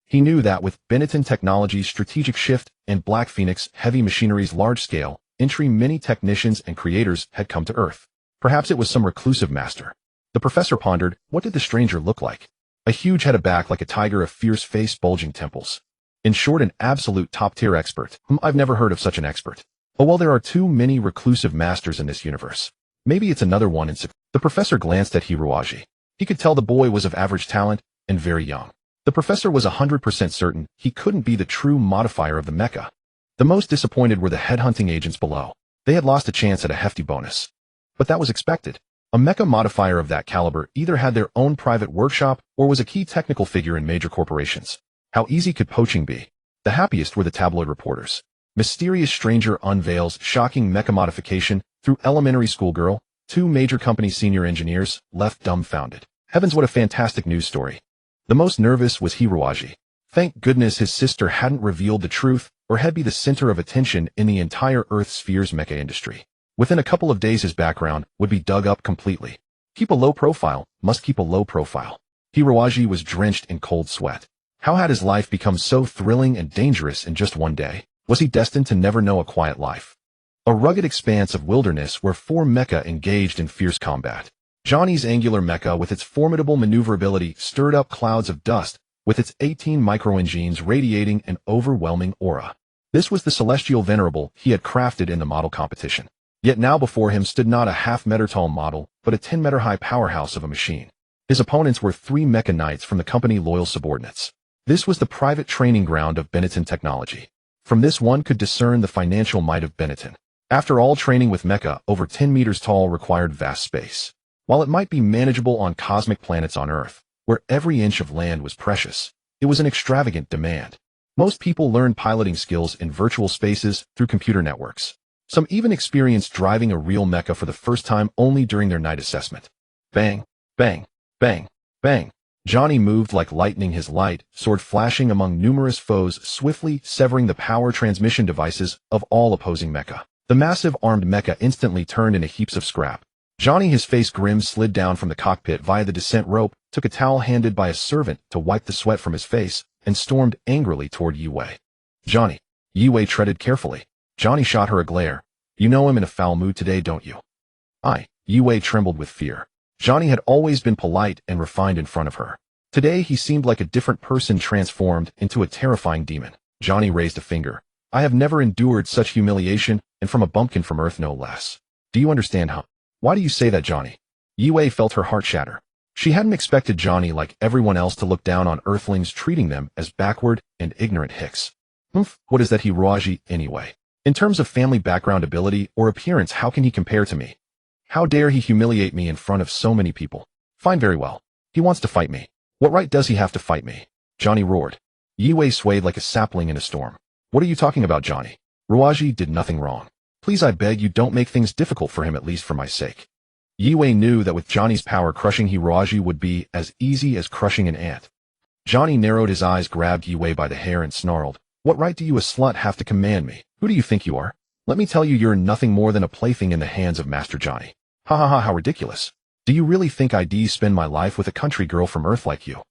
Speaker 1: He knew that with Benetton Technologies' strategic shift and Black Phoenix Heavy Machinery's large-scale entry, many technicians and creators had come to Earth. Perhaps it was some reclusive master. The professor pondered, what did the stranger look like? A huge head of back like a tiger, a fierce face, bulging temples. In short, an absolute top-tier expert. I've never heard of such an expert. Oh well, there are too many reclusive masters in this universe. Maybe it's another one in The professor glanced at Hiroaji. He could tell the boy was of average talent and very young. The professor was 100% certain he couldn't be the true modifier of the mecha. The most disappointed were the headhunting agents below. They had lost a chance at a hefty bonus. But that was expected. A mecha modifier of that caliber either had their own private workshop or was a key technical figure in major corporations. How easy could poaching be? The happiest were the tabloid reporters. Mysterious stranger unveils shocking mecha modification through elementary school girl. 2 major company senior engineers left dumbfounded. Heavens, what a fantastic news story. The most nervous was Hiroaji. Thank goodness his sister hadn't revealed the truth, or he'd be the center of attention in the entire Earth sphere's mecha industry. Within a couple of days his background would be dug up completely. Keep a low profile, must keep a low profile. Hiroaji was drenched in cold sweat. How had his life become so thrilling and dangerous in just one day? Was he destined to never know a quiet life? A rugged expanse of wilderness where 4 mecha engaged in fierce combat. Johnny's angular mecha with its formidable maneuverability stirred up clouds of dust, with its 18 microengines radiating an overwhelming aura. This was the celestial venerable he had crafted in the model competition. Yet now before him stood not a half-meter tall model, but a 10-meter high powerhouse of a machine. His opponents were 3 mecha knights from the company loyal subordinates. This was the private training ground of Benetton Technology. From this one could discern the financial might of Benetton. After all, training with mecha over 10 meters tall required vast space. While it might be manageable on cosmic planets on Earth, where every inch of land was precious, it was an extravagant demand. Most people learned piloting skills in virtual spaces through computer networks. Some even experienced driving a real mecha for the first time only during their night assessment. Bang, bang, bang, bang. Johnny moved like lightning, his light sword flashing among numerous foes, swiftly severing the power transmission devices of all opposing mecha. The massive armed mecha instantly turned into heaps of scrap. Johnny, his face grim, slid down from the cockpit via the descent rope, took a towel handed by a servant to wipe the sweat from his face, and stormed angrily toward Yue. Johnny. Yue treaded carefully. Johnny shot her a glare. You know I'm in a foul mood today, don't you? Yue trembled with fear. Johnny had always been polite and refined in front of her. Today he seemed like a different person, transformed into a terrifying demon. Johnny raised a finger. I have never endured such humiliation, and from a bumpkin from Earth no less. Do you understand how? Why do you say that, Johnny? Yue felt her heart shatter. She hadn't expected Johnny, like everyone else, to look down on Earthlings, treating them as backward and ignorant hicks. What is that Hiroaji, anyway? In terms of family background, ability, or appearance, how can he compare to me? How dare he humiliate me in front of so many people? Fine, very well. He wants to fight me. What right does he have to fight me? Johnny roared. Yue swayed like a sapling in a storm. What are you talking about, Johnny? Hiroaji did nothing wrong. Please, I beg you, don't make things difficult for him, at least for my sake. Yue knew that with Johnny's power, crushing Hiroaji would be as easy as crushing an ant. Johnny narrowed his eyes, grabbed Yue by the hair and snarled. What right do you, a slut, have to command me? Who do you think you are? Let me tell you, you're nothing more than a plaything in the hands of Master Johnny. Ha ha ha, how ridiculous. Do you really think I'd spend my life with a country girl from Earth like you?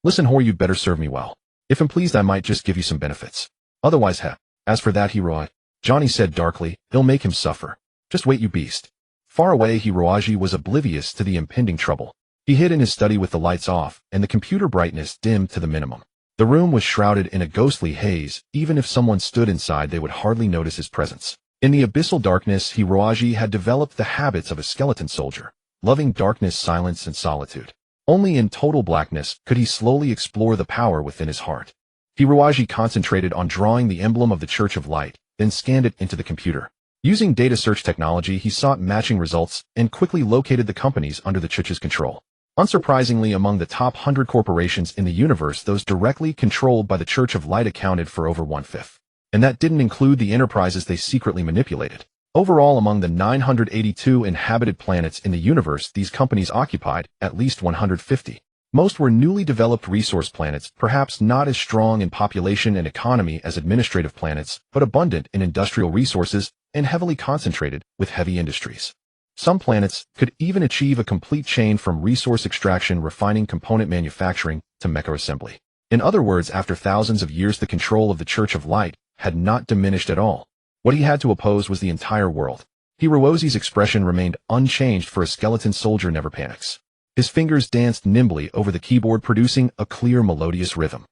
Speaker 1: Listen, whore, you'd better serve me well. If I'm pleased, I might just give you some benefits. Otherwise, as for that Hiroaji, Johnny said darkly, he'll make him suffer. Just wait, you beast. Far away, Hiroaji was oblivious to the impending trouble. He hid in his study with the lights off and the computer brightness dimmed to the minimum. The room was shrouded in a ghostly haze. Even if someone stood inside, they would hardly notice his presence. In the abyssal darkness, Hiroaji had developed the habits of a skeleton soldier, loving darkness, silence, and solitude. Only in total blackness could he slowly explore the power within his heart. Hiroaji concentrated on drawing the emblem of the Church of Light, then scanned it into the computer. Using data search technology, he sought matching results and quickly located the companies under the Church's control. Unsurprisingly, among the top 100 corporations in the universe, those directly controlled by the Church of Light accounted for over 1/5. And that didn't include the enterprises they secretly manipulated. Overall, among the 982 inhabited planets in the universe, these companies occupied at least 150. Most were newly developed resource planets, perhaps not as strong in population and economy as administrative planets, but abundant in industrial resources and heavily concentrated with heavy industries. Some planets could even achieve a complete chain from resource extraction, refining, component manufacturing to mecha assembly. In other words, after thousands of years, the control of the Church of Light had not diminished at all. What he had to oppose was the entire world. Hirowozi's expression remained unchanged, for a skeleton soldier never panics. His fingers danced nimbly over the keyboard, producing a clear, melodious rhythm.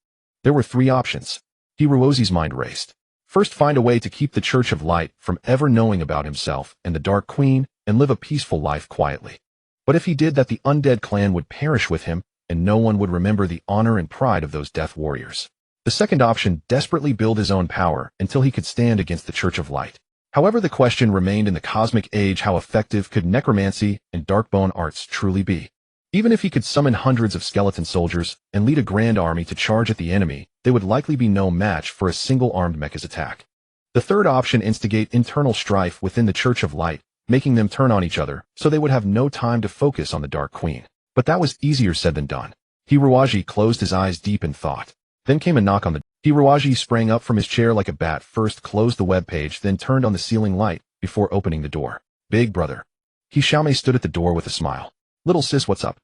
Speaker 1: There were three options. Hirowozi's mind raced. First, find a way to keep the Church of Light from ever knowing about himself and the Dark Queen, and live a peaceful life quietly. But if he did that, the Undead clan would perish with him, and no one would remember the honor and pride of those death warriors. The second option, desperately build his own power until he could stand against the Church of Light. However, the question remained in the cosmic age: how effective could necromancy and darkbone arts truly be? Even if he could summon hundreds of skeleton soldiers and lead a grand army to charge at the enemy, they would likely be no match for a single-armed mecha's attack. The third option, instigate internal strife within the Church of Light, making them turn on each other so they would have no time to focus on the Dark Queen. But that was easier said than done. Hirowaji closed his eyes deep in thought. Then came a knock on the door. Hirowaji sprang up from his chair like a bat, first closed the web page, then turned on the ceiling light before opening the door. Big brother. Hishame stood at the door with a smile. Little sis, what's up?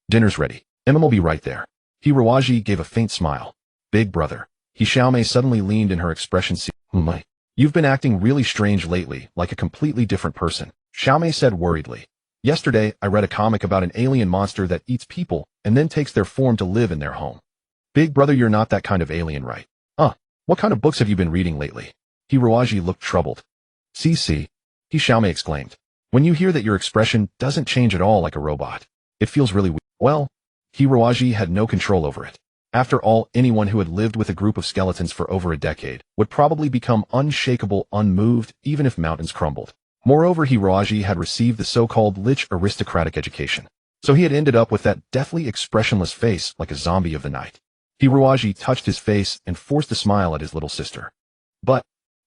Speaker 1: Dinner's ready. Emma will be right there. Hirowaji gave a faint smile. Big brother. Hishame suddenly leaned in, her expression. You've been acting really strange lately, like a completely different person, Xiaomei said worriedly. Yesterday, I read a comic about an alien monster that eats people and then takes their form to live in their home. Big brother, you're not that kind of alien, right? What kind of books have you been reading lately? Hirowaji looked troubled. See, Xiaomei exclaimed. When you hear that, your expression doesn't change at all, like a robot. It feels really weird. Well, Hirowaji had no control over it. After all, anyone who had lived with a group of skeletons for over a decade would probably become unshakable, unmoved, even if mountains crumbled. Moreover, Hirowaji had received the so-called lich aristocratic education, so he had ended up with that deathly expressionless face like a zombie of the night. Hirowaji touched his face and forced a smile at his little sister. But,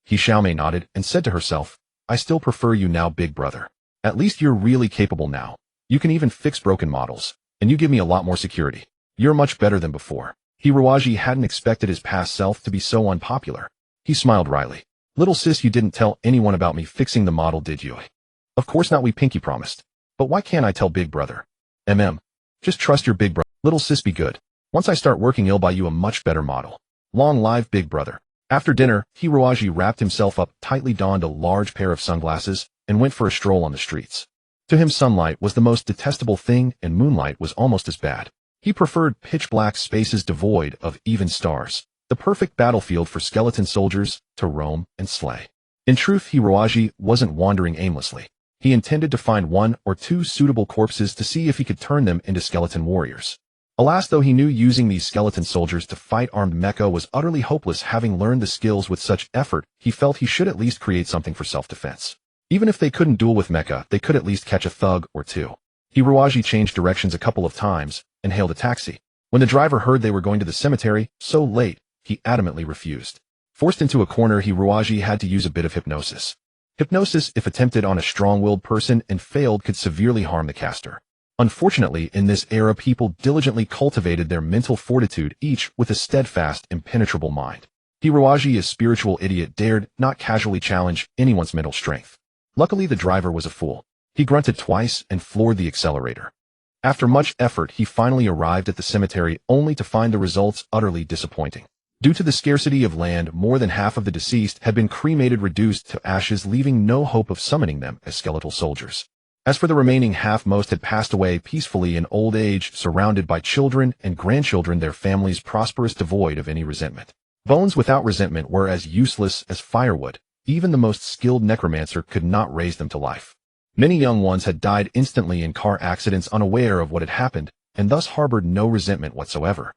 Speaker 1: Xiaomei nodded and said to herself, I still prefer you now, big brother. At least you're really capable now. You can even fix broken models, and you give me a lot more security. You're much better than before. Hirowaji hadn't expected his past self to be so unpopular. He smiled wryly. Little sis, you didn't tell anyone about me fixing the model, did you? Of course not, we pinky promised. But why can't I tell big brother? Just trust your big brother. Little sis, be good. Once I start working, he'll buy you a much better model. Long live big brother. After dinner, Hirowaji wrapped himself up tightly, donned a large pair of sunglasses, and went for a stroll on the streets. To him, sunlight was the most detestable thing, and moonlight was almost as bad. He preferred pitch-black spaces devoid of even stars, the perfect battlefield for skeleton soldiers to roam and slay. In truth, Hirowaji wasn't wandering aimlessly. He intended to find one or two suitable corpses to see if he could turn them into skeleton warriors. Alas, though, he knew using these skeleton soldiers to fight armed mecha was utterly hopeless. Having learned the skills with such effort, he felt he should at least create something for self-defense. Even if they couldn't duel with mecha, they could at least catch a thug or two. Hirowaji changed directions a couple of times and hailed a taxi. When the driver heard they were going to the cemetery so late, he adamantly refused. Forced into a corner, Hirowaji had to use a bit of hypnosis. Hypnosis, if attempted on a strong-willed person and failed, could severely harm the caster. Unfortunately, in this era, people diligently cultivated their mental fortitude, each with a steadfast, impenetrable mind. Hirowaji, a spiritual idiot, dared not casually challenge anyone's mental strength. Luckily, the driver was a fool. He grunted twice and floored the accelerator. After much effort, he finally arrived at the cemetery, only to find the results utterly disappointing. Due to the scarcity of land, more than half of the deceased had been cremated, reduced to ashes, leaving no hope of summoning them as skeletal soldiers. As for the remaining half, most had passed away peacefully in old age, surrounded by children and grandchildren, their families prosperous, devoid of any resentment. Bones without resentment were as useless as firewood. Even the most skilled necromancer could not raise them to life. Many young ones had died instantly in car accidents, unaware of what had happened, and thus harbored no resentment whatsoever.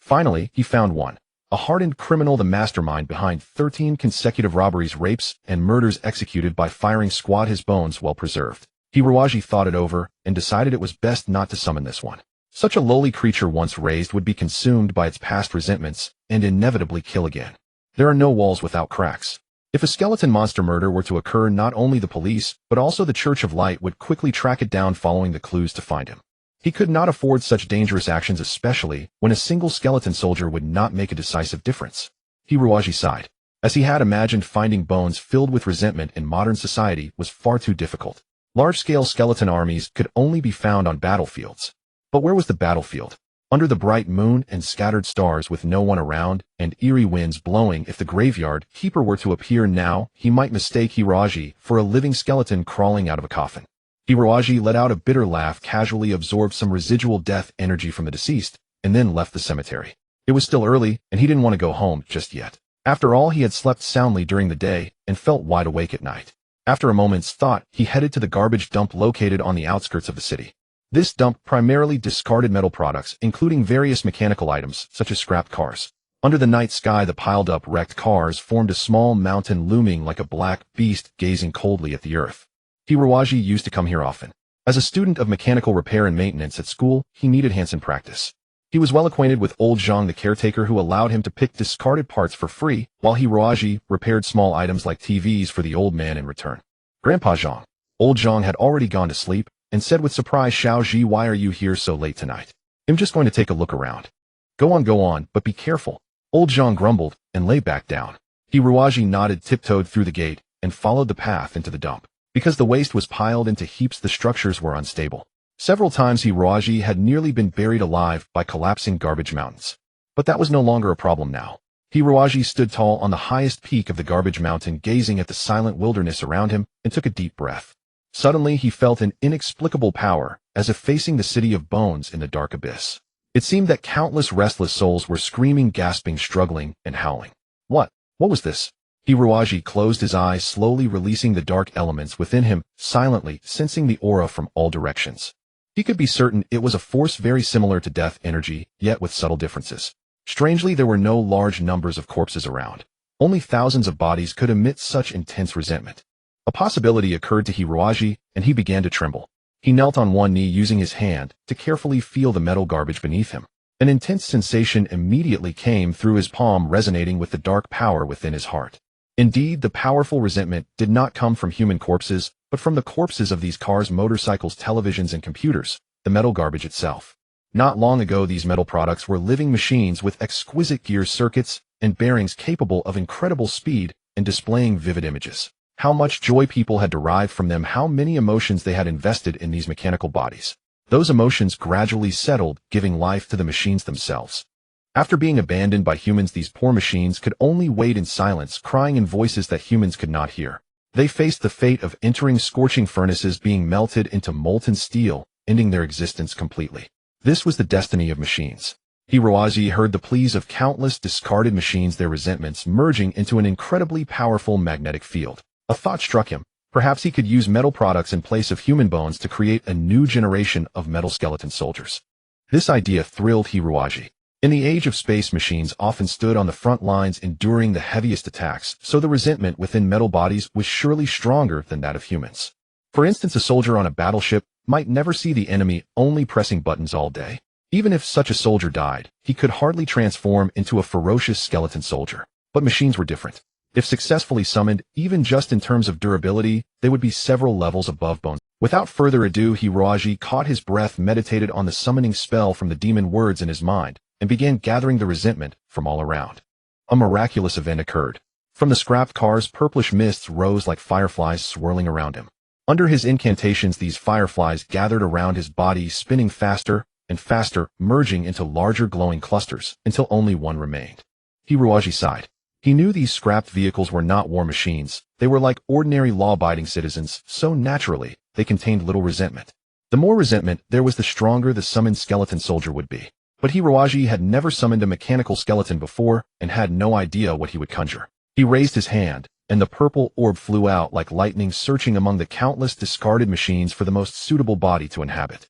Speaker 1: Finally, he found one. A hardened criminal, the mastermind behind 13 consecutive robberies, rapes, and murders executed by firing squad, his bones well preserved. Hirowaji thought it over and decided it was best not to summon this one. Such a lowly creature once raised would be consumed by its past resentments and inevitably kill again. There are no walls without cracks. If a skeleton monster murder were to occur, not only the police, but also the Church of Light would quickly track it down following the clues to find him. He could not afford such dangerous actions, especially when a single skeleton soldier would not make a decisive difference. Hiruaji sighed, as he had imagined finding bones filled with resentment in modern society was far too difficult. Large-scale skeleton armies could only be found on battlefields. But where was the battlefield? Under the bright moon and scattered stars with no one around, and eerie winds blowing. If the graveyard keeper were to appear now, he might mistake Hiruaji for a living skeleton crawling out of a coffin. Hiruaji let out a bitter laugh, casually absorbed some residual death energy from the deceased, and then left the cemetery. It was still early, and he didn't want to go home just yet. After all, he had slept soundly during the day and felt wide awake at night. After a moment's thought, he headed to the garbage dump located on the outskirts of the city. This dump primarily discarded metal products, including various mechanical items, such as scrapped cars. Under the night sky, the piled-up wrecked cars formed a small mountain looming like a black beast gazing coldly at the earth. Hiruaji used to come here often. As a student of mechanical repair and maintenance at school, he needed hands-on practice. He was well acquainted with old Zhang, the caretaker, who allowed him to pick discarded parts for free, while Hiruaji repaired small items like TVs for the old man in return. Grandpa Zhang. Old Zhang had already gone to sleep, and said with surprise, "Xiao Ji, why are you here so late tonight?" "I'm just going to take a look around." Go on, but be careful." Old Zhang grumbled, and lay back down. Hiruaji nodded, tiptoed through the gate, and followed the path into the dump. Because the waste was piled into heaps, the structures were unstable. Several times Hiruaji had nearly been buried alive by collapsing garbage mountains. But that was no longer a problem now. Hiruaji stood tall on the highest peak of the garbage mountain, gazing at the silent wilderness around him, and took a deep breath. Suddenly he felt an inexplicable power, as if facing the city of bones in the dark abyss. It seemed that countless restless souls were screaming, gasping, struggling, and howling. What was this? Hiruaji closed his eyes, slowly releasing the dark elements within him, silently sensing the aura from all directions. He could be certain it was a force very similar to death energy, yet with subtle differences. Strangely, there were no large numbers of corpses around. Only thousands of bodies could emit such intense resentment. A possibility occurred to Hiruaji, and he began to tremble. He knelt on one knee, using his hand to carefully feel the metal garbage beneath him. An intense sensation immediately came through his palm, resonating with the dark power within his heart. Indeed, the powerful resentment did not come from human corpses, but from the corpses of these cars, motorcycles, televisions, and computers, the metal garbage itself. Not long ago, these metal products were living machines with exquisite gear circuits and bearings capable of incredible speed and displaying vivid images. How much joy people had derived from them, how many emotions they had invested in these mechanical bodies. Those emotions gradually settled, giving life to the machines themselves. After being abandoned by humans, these poor machines could only wait in silence, crying in voices that humans could not hear. They faced the fate of entering scorching furnaces, being melted into molten steel, ending their existence completely. This was the destiny of machines. Hiruaji heard the pleas of countless discarded machines, their resentments merging into an incredibly powerful magnetic field. A thought struck him. Perhaps he could use metal products in place of human bones to create a new generation of metal skeleton soldiers. This idea thrilled Hiruaji. In the age of space, machines often stood on the front lines, enduring the heaviest attacks, so the resentment within metal bodies was surely stronger than that of humans. For instance, a soldier on a battleship might never see the enemy, only pressing buttons all day. Even if such a soldier died, he could hardly transform into a ferocious skeleton soldier. But machines were different. If successfully summoned, even just in terms of durability, they would be several levels above bones. Without further ado, Hiruaji caught his breath, meditated on the summoning spell from the demon words in his mind, and began gathering the resentment from all around. A miraculous event occurred. From the scrapped cars, purplish mists rose like fireflies, swirling around him. Under his incantations, these fireflies gathered around his body, spinning faster and faster, merging into larger glowing clusters, until only one remained. Hiruaji sighed. He knew these scrapped vehicles were not war machines. They were like ordinary law-abiding citizens, so naturally, they contained little resentment. The more resentment there was, the stronger the summoned skeleton soldier would be. But Hiruaji had never summoned a mechanical skeleton before, and had no idea what he would conjure. He raised his hand, and the purple orb flew out like lightning, searching among the countless discarded machines for the most suitable body to inhabit.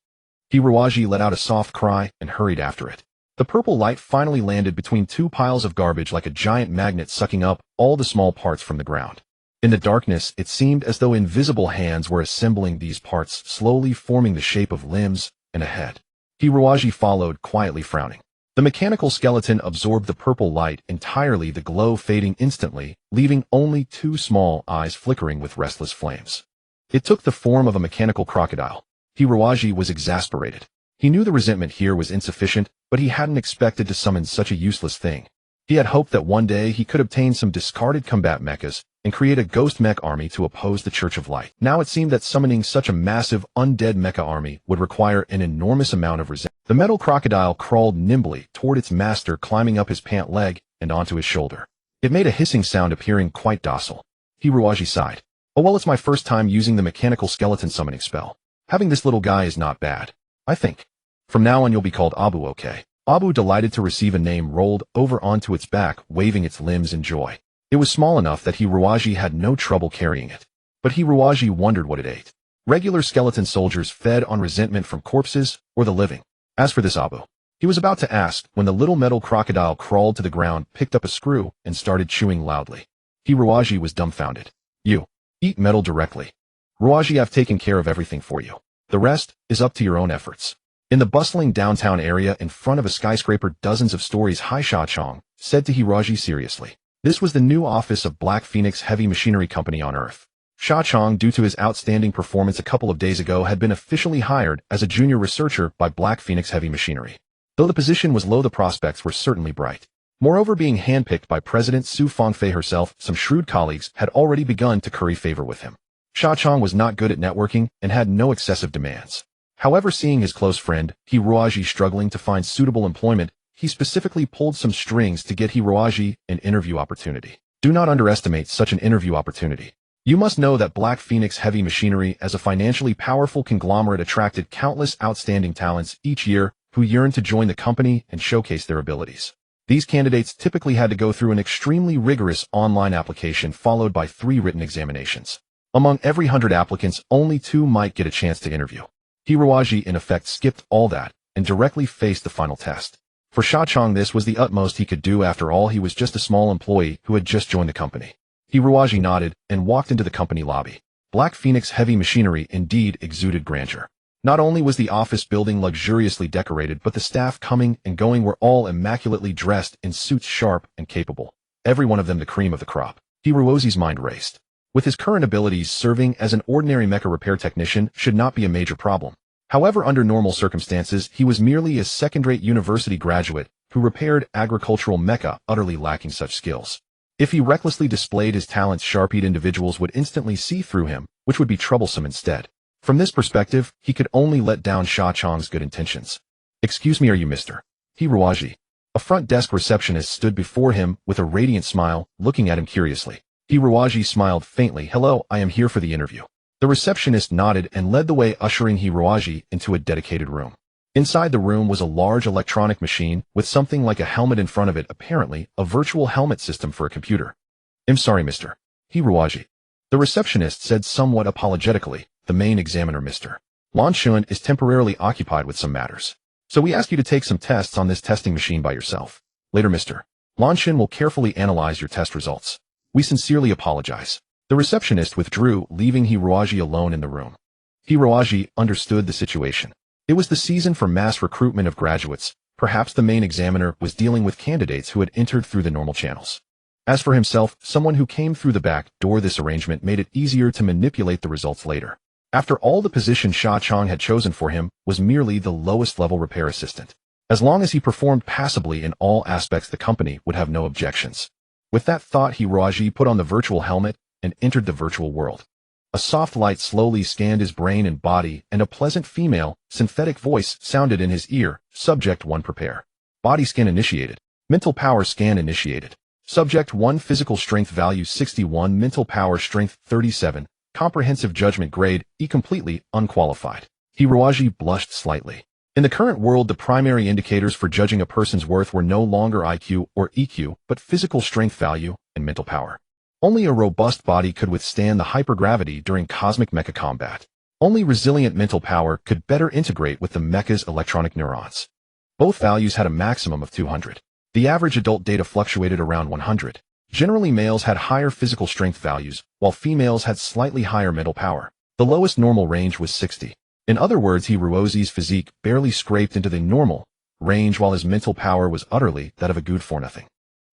Speaker 1: Hiruaji let out a soft cry and hurried after it. The purple light finally landed between two piles of garbage like a giant magnet, sucking up all the small parts from the ground. In the darkness, it seemed as though invisible hands were assembling these parts, slowly forming the shape of limbs and a head. Hiruaji followed, quietly frowning. The mechanical skeleton absorbed the purple light entirely, the glow fading instantly, leaving only two small eyes flickering with restless flames. It took the form of a mechanical crocodile. Hiroaji was exasperated. He knew the resentment here was insufficient, but he hadn't expected to summon such a useless thing. He had hoped that one day he could obtain some discarded combat mechas and create a ghost mech army to oppose the Church of Light. Now it seemed that summoning such a massive undead mecha army would require an enormous amount of resentment. The metal crocodile crawled nimbly toward its master, climbing up his pant leg and onto his shoulder. It made a hissing sound, appearing quite docile. Hiroaji sighed. Oh well, it's my first time using the mechanical skeleton summoning spell. Having this little guy is not bad, I think. From now on you'll be called Abu, okay? Abu, delighted to receive a name, rolled over onto its back, waving its limbs in joy. It was small enough that Hiroaji had no trouble carrying it. But Hiroaji wondered what it ate. Regular skeleton soldiers fed on resentment from corpses or the living. As for this Abu, he was about to ask when the little metal crocodile crawled to the ground, picked up a screw, and started chewing loudly. Hiroaji was dumbfounded. You eat metal directly. Hiroaji, I've taken care of everything for you. The rest is up to your own efforts. In the bustling downtown area in front of a skyscraper dozens of stories high, Sha-Chong said to Hiroaji seriously. This was the new office of Black Phoenix Heavy Machinery Company on Earth. Sha-Chong, due to his outstanding performance a couple of days ago, had been officially hired as a junior researcher by Black Phoenix Heavy Machinery. Though the position was low, the prospects were certainly bright. Moreover, being handpicked by President Su Fangfei herself, some shrewd colleagues had already begun to curry favor with him. Sha-Chong was not good at networking and had no excessive demands. However, seeing his close friend, Hiroaji, struggling to find suitable employment, he specifically pulled some strings to get Hiroaji an interview opportunity. Do not underestimate such an interview opportunity. You must know that Black Phoenix Heavy Machinery, as a financially powerful conglomerate, attracted countless outstanding talents each year who yearned to join the company and showcase their abilities. These candidates typically had to go through an extremely rigorous online application followed by 3 written examinations. Among every 100 applicants, only 2 might get a chance to interview. Hiroaji, in effect, skipped all that and directly faced the final test. For Sha-Chong, this was the utmost he could do. After all, he was just a small employee who had just joined the company. Hiroaji nodded and walked into the company lobby. Black Phoenix Heavy Machinery indeed exuded grandeur. Not only was the office building luxuriously decorated, but the staff coming and going were all immaculately dressed in suits, sharp and capable. Every one of them the cream of the crop. Hiroaji's mind raced. With his current abilities, serving as an ordinary mecha repair technician should not be a major problem. However, under normal circumstances, he was merely a second-rate university graduate who repaired agricultural mecha, utterly lacking such skills. If he recklessly displayed his talents, sharp-eyed individuals would instantly see through him, which would be troublesome instead. From this perspective, he could only let down Sha-Chong's good intentions. Excuse me, are you Mr. Hiroaji? A front desk receptionist stood before him with a radiant smile, looking at him curiously. Hiroaji smiled faintly. Hello, I am here for the interview. The receptionist nodded and led the way, ushering Hiroaji into a dedicated room. Inside the room was a large electronic machine with something like a helmet in front of it, apparently a virtual helmet system for a computer. I'm sorry, Mr. Hiroaji. The receptionist said somewhat apologetically. The main examiner, Mr. Lanshun, is temporarily occupied with some matters. So we ask you to take some tests on this testing machine by yourself. Later, Mr. Lanshun will carefully analyze your test results. We sincerely apologize. The receptionist withdrew, leaving Hiroaji alone in the room. Hiroaji understood the situation. It was the season for mass recruitment of graduates. Perhaps the main examiner was dealing with candidates who had entered through the normal channels. As for himself, someone who came through the back door, this arrangement made it easier to manipulate the results later. After all, the position Sha-Chong had chosen for him was merely the lowest level repair assistant. As long as he performed passably in all aspects, the company would have no objections. With that thought, Hiroaji put on the virtual helmet and entered the virtual world. A soft light slowly scanned his brain and body, and a pleasant female, synthetic voice sounded in his ear. Subject 1, prepare. Body scan initiated. Mental power scan initiated. Subject 1, physical strength value 61, mental power strength 37, comprehensive judgment grade E, completely unqualified. Hiroaji blushed slightly. In the current world, the primary indicators for judging a person's worth were no longer IQ or EQ, but physical strength value and mental power. Only a robust body could withstand the hypergravity during cosmic mecha combat. Only resilient mental power could better integrate with the mecha's electronic neurons. Both values had a maximum of 200. The average adult data fluctuated around 100. Generally, males had higher physical strength values, while females had slightly higher mental power. The lowest normal range was 60. In other words, Hiroaji's physique barely scraped into the normal, range, while his mental power was utterly that of a good-for-nothing.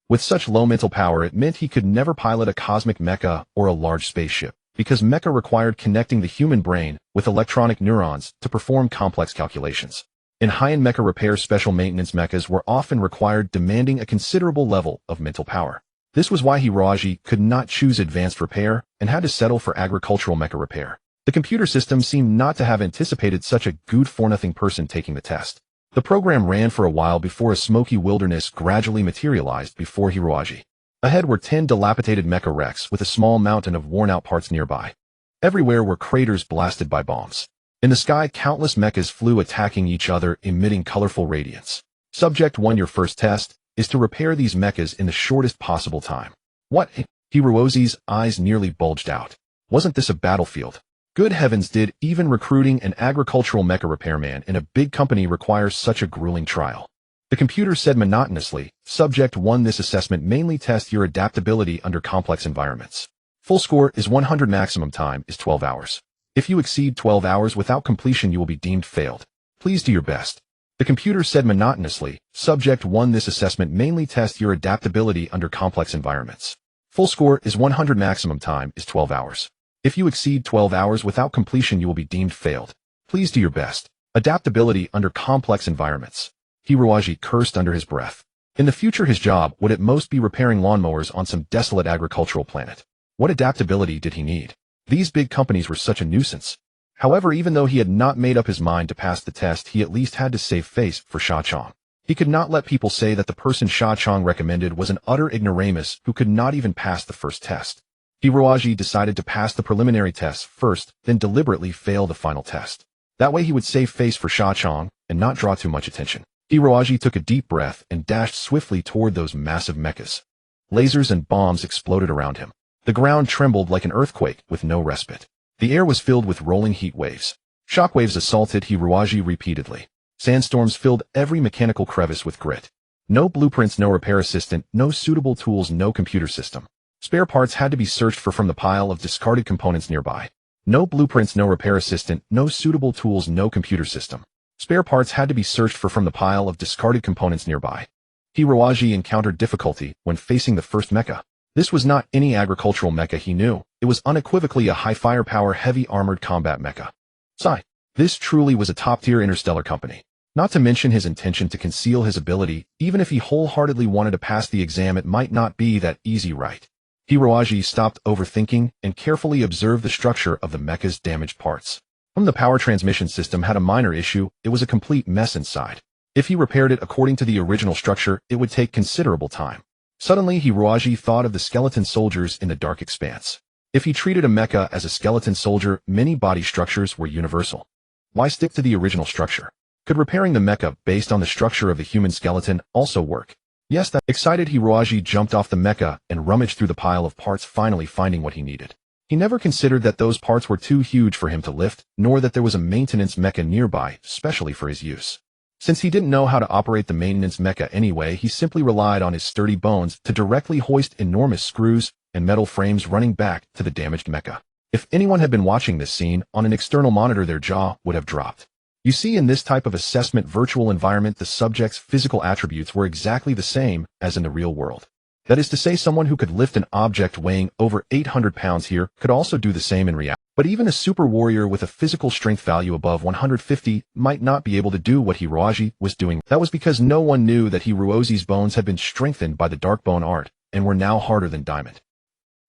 Speaker 1: With such low mental power, it meant he could never pilot a cosmic mecha or a large spaceship, because mecha required connecting the human brain with electronic neurons to perform complex calculations. In high-end mecha repair, special maintenance mechas were often required, demanding a considerable level of mental power. This was why Hiroaji could not choose advanced repair and had to settle for agricultural mecha repair. The computer system seemed not to have anticipated such a good-for-nothing person taking the test. The program ran for a while before a smoky wilderness gradually materialized before Hiroaji. Ahead were 10 dilapidated mecha wrecks with a small mountain of worn-out parts nearby. Everywhere were craters blasted by bombs. In the sky, countless mechas flew, attacking each other, emitting colorful radiance. Subject 1, your first test is to repair these mechas in the shortest possible time. What? Hiroaji's eyes nearly bulged out. Wasn't this a battlefield? Good heavens, did even recruiting an agricultural mecha repairman in a big company require such a grueling trial? The computer said monotonously, Subject 1, this assessment mainly tests your adaptability under complex environments. Full score is 100, maximum time is 12 hours. If you exceed 12 hours without completion, you will be deemed failed. Please do your best. The computer said monotonously, Subject 1, this assessment mainly tests your adaptability under complex environments. Full score is 100, maximum time is 12 hours. If you exceed 12 hours without completion, you will be deemed failed. Please do your best. Adaptability under complex environments. Hiroaji cursed under his breath. In the future, his job would at most be repairing lawnmowers on some desolate agricultural planet. What adaptability did he need? These big companies were such a nuisance. However, even though he had not made up his mind to pass the test, he at least had to save face for Sha Chong. He could not let people say that the person Sha Chong recommended was an utter ignoramus who could not even pass the first test. Hiroaji decided to pass the preliminary tests first, then deliberately fail the final test. That way he would save face for Sha Chong and not draw too much attention. Hiroaji took a deep breath and dashed swiftly toward those massive mechas. Lasers and bombs exploded around him. The ground trembled like an earthquake with no respite. The air was filled with rolling heat waves. Shockwaves assaulted Hiroaji repeatedly. Sandstorms filled every mechanical crevice with grit. No blueprints, no repair assistant, no suitable tools, no computer system. Spare parts had to be searched for from the pile of discarded components nearby. No blueprints, no repair assistant, no suitable tools, no computer system. Spare parts had to be searched for from the pile of discarded components nearby. Hiroaji encountered difficulty when facing the first mecha. This was not any agricultural mecha he knew. It was unequivocally a high firepower, heavy armored combat mecha. Sigh. This truly was a top-tier interstellar company. Not to mention his intention to conceal his ability. Even if he wholeheartedly wanted to pass the exam, it might not be that easy, right? Hiroaji stopped overthinking and carefully observed the structure of the mecha's damaged parts. The power transmission system had a minor issue. It was a complete mess inside. If he repaired it according to the original structure, it would take considerable time. Suddenly, Hiroaji thought of the skeleton soldiers in the dark expanse. If he treated a mecha as a skeleton soldier, many body structures were universal. Why stick to the original structure? Could repairing the mecha based on the structure of the human skeleton also work? Yes, that excited Hiroaji jumped off the mecha and rummaged through the pile of parts, finally finding what he needed. He never considered that those parts were too huge for him to lift, nor that there was a maintenance mecha nearby, specially for his use. Since he didn't know how to operate the maintenance mecha anyway, he simply relied on his sturdy bones to directly hoist enormous screws and metal frames running back to the damaged mecha. If anyone had been watching this scene on an external monitor, their jaw would have dropped. You see, in this type of assessment virtual environment, the subject's physical attributes were exactly the same as in the real world. That is to say, someone who could lift an object weighing over 800 pounds here could also do the same in reality. But even a super warrior with a physical strength value above 150 might not be able to do what Hiroaji was doing. That was because no one knew that Hiroaji's bones had been strengthened by the dark bone art and were now harder than diamond.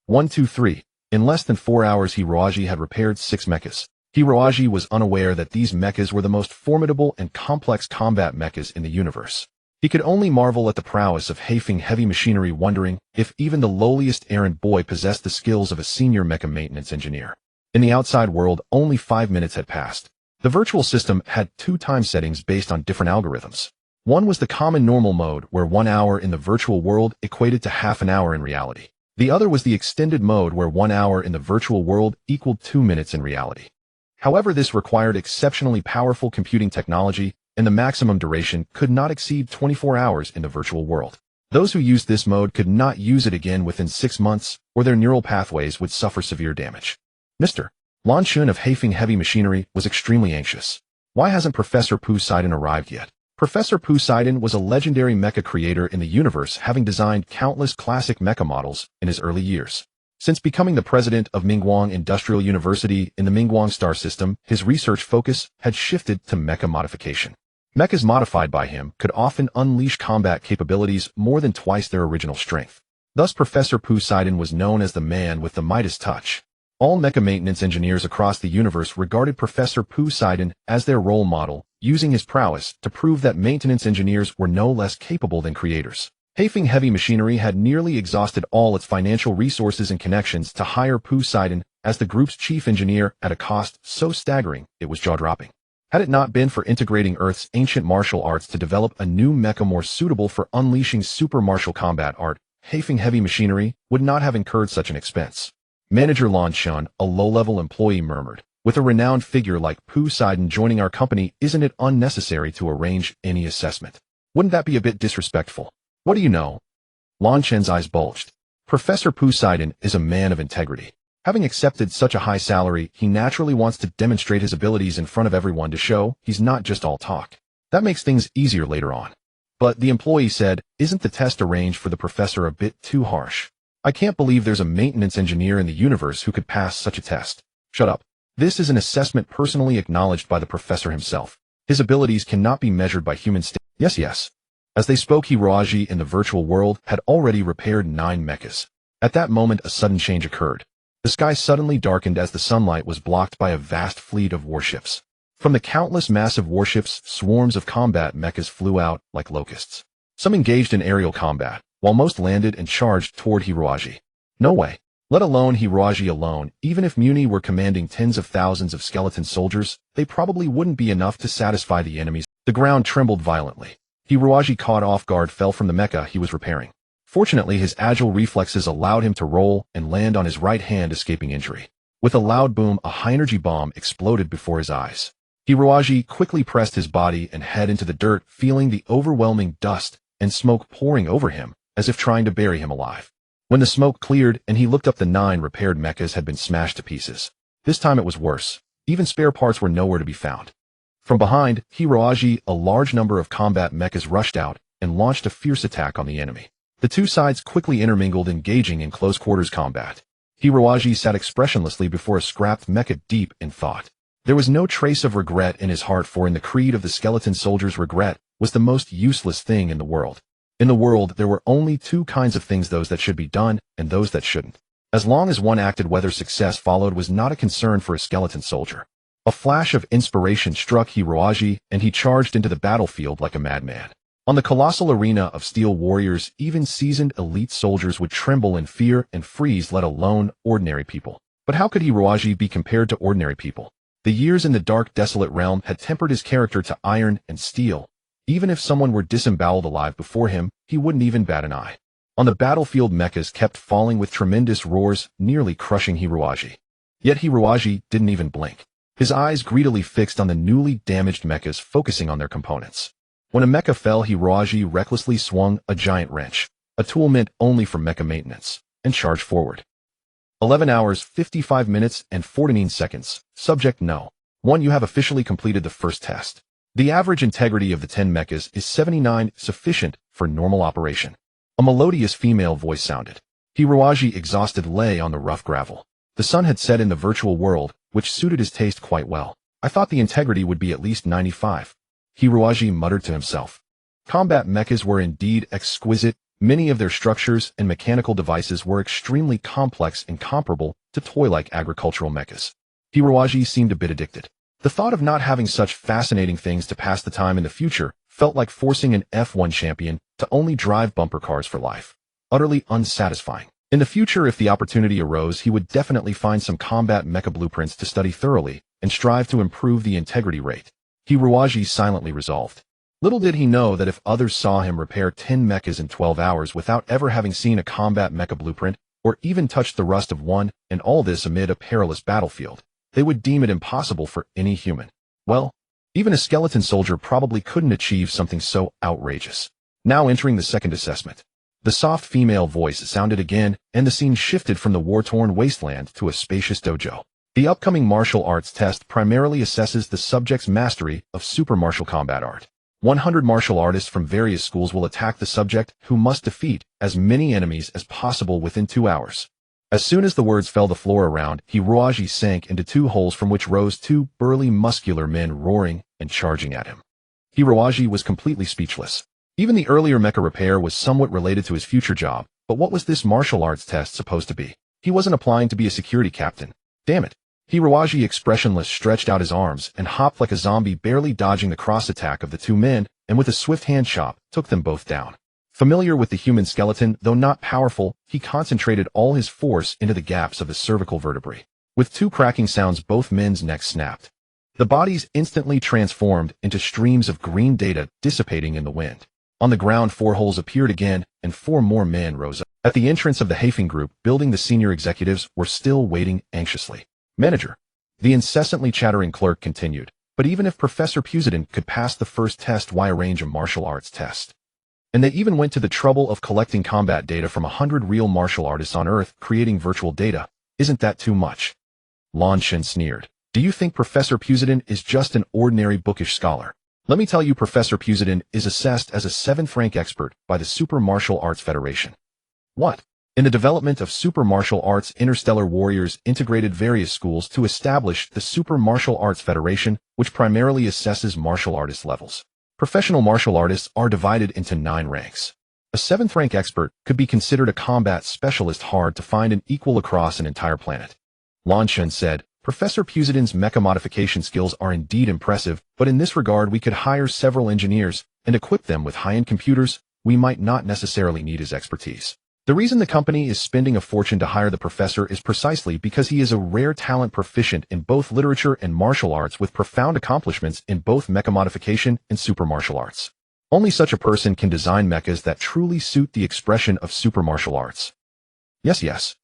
Speaker 1: 1, 2, 3. In less than 4 hours, Hiroaji had repaired 6 mechas. Hiroaji was unaware that these mechas were the most formidable and complex combat mechas in the universe. He could only marvel at the prowess of Haifeng heavy machinery, wondering if even the lowliest errand boy possessed the skills of a senior mecha maintenance engineer. In the outside world, only 5 minutes had passed. The virtual system had 2 time settings based on different algorithms. One was the common normal mode, where 1 hour in the virtual world equated to half an hour in reality. The other was the extended mode, where 1 hour in the virtual world equaled 2 minutes in reality. However, this required exceptionally powerful computing technology, and the maximum duration could not exceed 24 hours in the virtual world. Those who used this mode could not use it again within 6 months, or their neural pathways would suffer severe damage. Mr. Lan Shun of Haifeng Heavy Machinery was extremely anxious. Why hasn't Professor Pu Sidon arrived yet? Professor Poseidon was a legendary mecha creator in the universe, having designed countless classic mecha models in his early years. Since becoming the president of Mingguang Industrial University in the Mingguang star system, his research focus had shifted to mecha modification. Mechas modified by him could often unleash combat capabilities more than twice their original strength. Thus, Professor Poseidon was known as the man with the Midas touch. All mecha maintenance engineers across the universe regarded Professor Poseidon as their role model, using his prowess to prove that maintenance engineers were no less capable than creators. Hafeng Heavy Machinery had nearly exhausted all its financial resources and connections to hire Poseidon as the group's chief engineer at a cost so staggering it was jaw-dropping. Had it not been for integrating Earth's ancient martial arts to develop a new mecha more suitable for unleashing super martial combat art, Hafeng Heavy Machinery would not have incurred such an expense. Manager Lan Chun, a low-level employee, murmured, "With a renowned figure like Poseidon joining our company, isn't it unnecessary to arrange any assessment? Wouldn't that be a bit disrespectful? What do you know?" Lan Chen's eyes bulged. Professor Poseidon is a man of integrity. Having accepted such a high salary, he naturally wants to demonstrate his abilities in front of everyone to show he's not just all talk. That makes things easier later on. But the employee said, "Isn't the test arranged for the professor a bit too harsh? I can't believe there's a maintenance engineer in the universe who could pass such a test." "Shut up. This is an assessment personally acknowledged by the professor himself. His abilities cannot be measured by human standards." Yes. As they spoke, Hiroaji in the virtual world had already repaired 9 mechas. At that moment, a sudden change occurred. The sky suddenly darkened as the sunlight was blocked by a vast fleet of warships. From the countless massive warships, swarms of combat mechas flew out like locusts. Some engaged in aerial combat, while most landed and charged toward Hiroaji. No way. Let alone Hiroaji alone, even if Muni were commanding tens of thousands of skeleton soldiers, they probably wouldn't be enough to satisfy the enemies. The ground trembled violently. Hiroaji, caught off guard, fell from the mecha he was repairing. Fortunately, his agile reflexes allowed him to roll and land on his right hand, escaping injury. With a loud boom, a high-energy bomb exploded before his eyes. Hiroaji quickly pressed his body and head into the dirt, feeling the overwhelming dust and smoke pouring over him, as if trying to bury him alive. When the smoke cleared and he looked up, the 9 repaired mechas had been smashed to pieces. This time it was worse. Even spare parts were nowhere to be found. From behind Hiroaji, a large number of combat mechas rushed out and launched a fierce attack on the enemy. The two sides quickly intermingled, engaging in close-quarters combat. Hiroaji sat expressionlessly before a scrapped mecha, deep in thought. There was no trace of regret in his heart, for in the creed of the skeleton soldiers, regret was the most useless thing in the world. In the world, there were only 2 kinds of things: those that should be done and those that shouldn't. As long as one acted, whether success followed was not a concern for a skeleton soldier. A flash of inspiration struck Hiroaji, and he charged into the battlefield like a madman. On the colossal arena of steel warriors, even seasoned elite soldiers would tremble in fear and freeze, let alone ordinary people. But how could Hiroaji be compared to ordinary people? The years in the dark, desolate realm had tempered his character to iron and steel. Even if someone were disemboweled alive before him, he wouldn't even bat an eye. On the battlefield, mechas kept falling with tremendous roars, nearly crushing Hiroaji. Yet Hiroaji didn't even blink. His eyes greedily fixed on the newly damaged mechas, focusing on their components. When a mecha fell, Hiroaji recklessly swung a giant wrench, a tool meant only for mecha maintenance, and charged forward. 11 hours, 55 minutes, and 49 seconds. Subject: No. 1. You have officially completed the first test. The average integrity of the 10 mechas is 79, sufficient for normal operation. A melodious female voice sounded. Hiroaji, exhausted, lay on the rough gravel. The sun had set in the virtual world, which suited his taste quite well. "I thought the integrity would be at least 95. Hiroaji muttered to himself. Combat mechas were indeed exquisite. Many of their structures and mechanical devices were extremely complex and comparable to toy-like agricultural mechas. Hiroaji seemed a bit addicted. The thought of not having such fascinating things to pass the time in the future felt like forcing an F1 champion to only drive bumper cars for life. Utterly unsatisfying. In the future, if the opportunity arose, he would definitely find some combat mecha blueprints to study thoroughly and strive to improve the integrity rate. Hiroaji silently resolved. Little did he know that if others saw him repair 10 mechas in 12 hours without ever having seen a combat mecha blueprint, or even touched the rust of one, and all this amid a perilous battlefield, they would deem it impossible for any human. Well, even a skeleton soldier probably couldn't achieve something so outrageous. Now entering the second assessment. The soft female voice sounded again, and the scene shifted from the war-torn wasteland to a spacious dojo. The upcoming martial arts test primarily assesses the subject's mastery of super martial combat art. 100 martial artists from various schools will attack the subject, who must defeat as many enemies as possible within 2 hours. As soon as the words fell to the floor around, Hiroaji sank into 2 holes from which rose 2 burly muscular men roaring and charging at him. Hiroaji was completely speechless. Even the earlier mecha repair was somewhat related to his future job, but what was this martial arts test supposed to be? He wasn't applying to be a security captain. Damn it. Hiroaji, expressionless, stretched out his arms and hopped like a zombie, barely dodging the cross attack of the 2 men, and with a swift hand chop, took them both down. Familiar with the human skeleton, though not powerful, he concentrated all his force into the gaps of the cervical vertebrae. With 2 cracking sounds, both men's necks snapped. The bodies instantly transformed into streams of green data dissipating in the wind. On the ground, 4 holes appeared again, and 4 more men rose up. At the entrance of the Hafing group building, the senior executives were still waiting anxiously. Manager. The incessantly chattering clerk continued, but even if Professor Pusidin could pass the first test, why arrange a martial arts test? And they even went to the trouble of collecting combat data from 100 real martial artists on Earth, creating virtual data. Isn't that too much? Lan Shen sneered. Do you think Professor Pusidin is just an ordinary bookish scholar? Let me tell you, Professor Pusidin is assessed as a 7th rank expert by the Super Martial Arts Federation. What? In the development of super martial arts, Interstellar Warriors integrated various schools to establish the Super Martial Arts Federation, which primarily assesses martial artist levels. Professional martial artists are divided into 9 ranks. A 7th rank expert could be considered a combat specialist, hard to find and equal across an entire planet. Lan Shen said, Professor Pusidin's mecha modification skills are indeed impressive, but in this regard we could hire several engineers and equip them with high-end computers. We might not necessarily need his expertise. The reason the company is spending a fortune to hire the professor is precisely because he is a rare talent, proficient in both literature and martial arts, with profound accomplishments in both mecha modification and super martial arts. Only such a person can design mechas that truly suit the expression of super martial arts. Yes.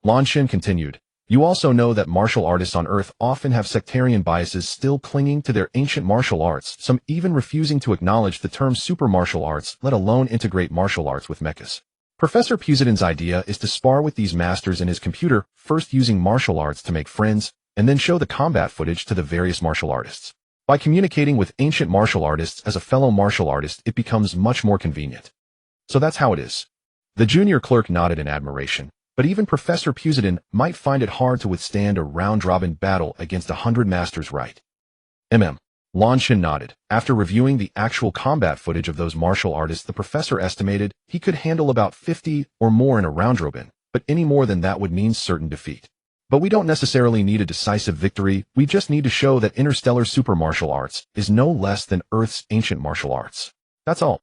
Speaker 1: Lan Shen continued. You also know that martial artists on Earth often have sectarian biases, still clinging to their ancient martial arts, some even refusing to acknowledge the term super martial arts, let alone integrate martial arts with mechas. Professor Pusidin's idea is to spar with these masters in his computer, first using martial arts to make friends, and then show the combat footage to the various martial artists. By communicating with ancient martial artists as a fellow martial artist, it becomes much more convenient. So that's how it is. The junior clerk nodded in admiration, but even Professor Pusidin might find it hard to withstand a round-robin battle against 100 masters, right? Lan Shen nodded. After reviewing the actual combat footage of those martial artists, the professor estimated he could handle about 50 or more in a round-robin, but any more than that would mean certain defeat. But we don't necessarily need a decisive victory, we just need to show that interstellar super martial arts is no less than Earth's ancient martial arts. That's all.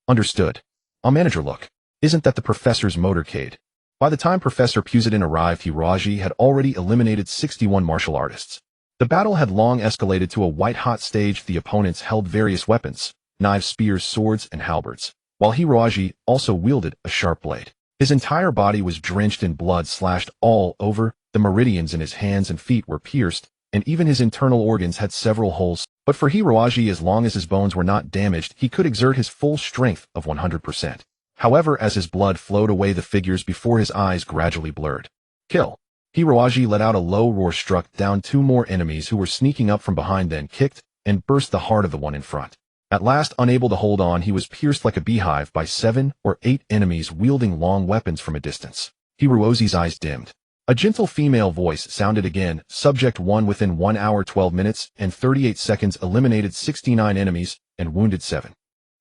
Speaker 1: Understood. Manager, look. Isn't that the professor's motorcade? By the time Professor Pusidin arrived, Hiroaji had already eliminated 61 martial artists. The battle had long escalated to a white-hot stage. The opponents held various weapons, knives, spears, swords, and halberds, while Hiroaji also wielded a sharp blade. His entire body was drenched in blood, slashed all over, the meridians in his hands and feet were pierced, and even his internal organs had several holes. But for Hiroaji, as long as his bones were not damaged, he could exert his full strength of 100%. However, as his blood flowed away, the figures before his eyes gradually blurred. Kill. Hiroaji let out a low roar, struck down 2 more enemies who were sneaking up from behind, then kicked and burst the heart of the one in front. At last, unable to hold on, he was pierced like a beehive by 7 or 8 enemies wielding long weapons from a distance. Hiroaji's eyes dimmed. A gentle female voice sounded again. Subject 1, within 1 hour 12 minutes and 38 seconds eliminated 69 enemies and wounded 7.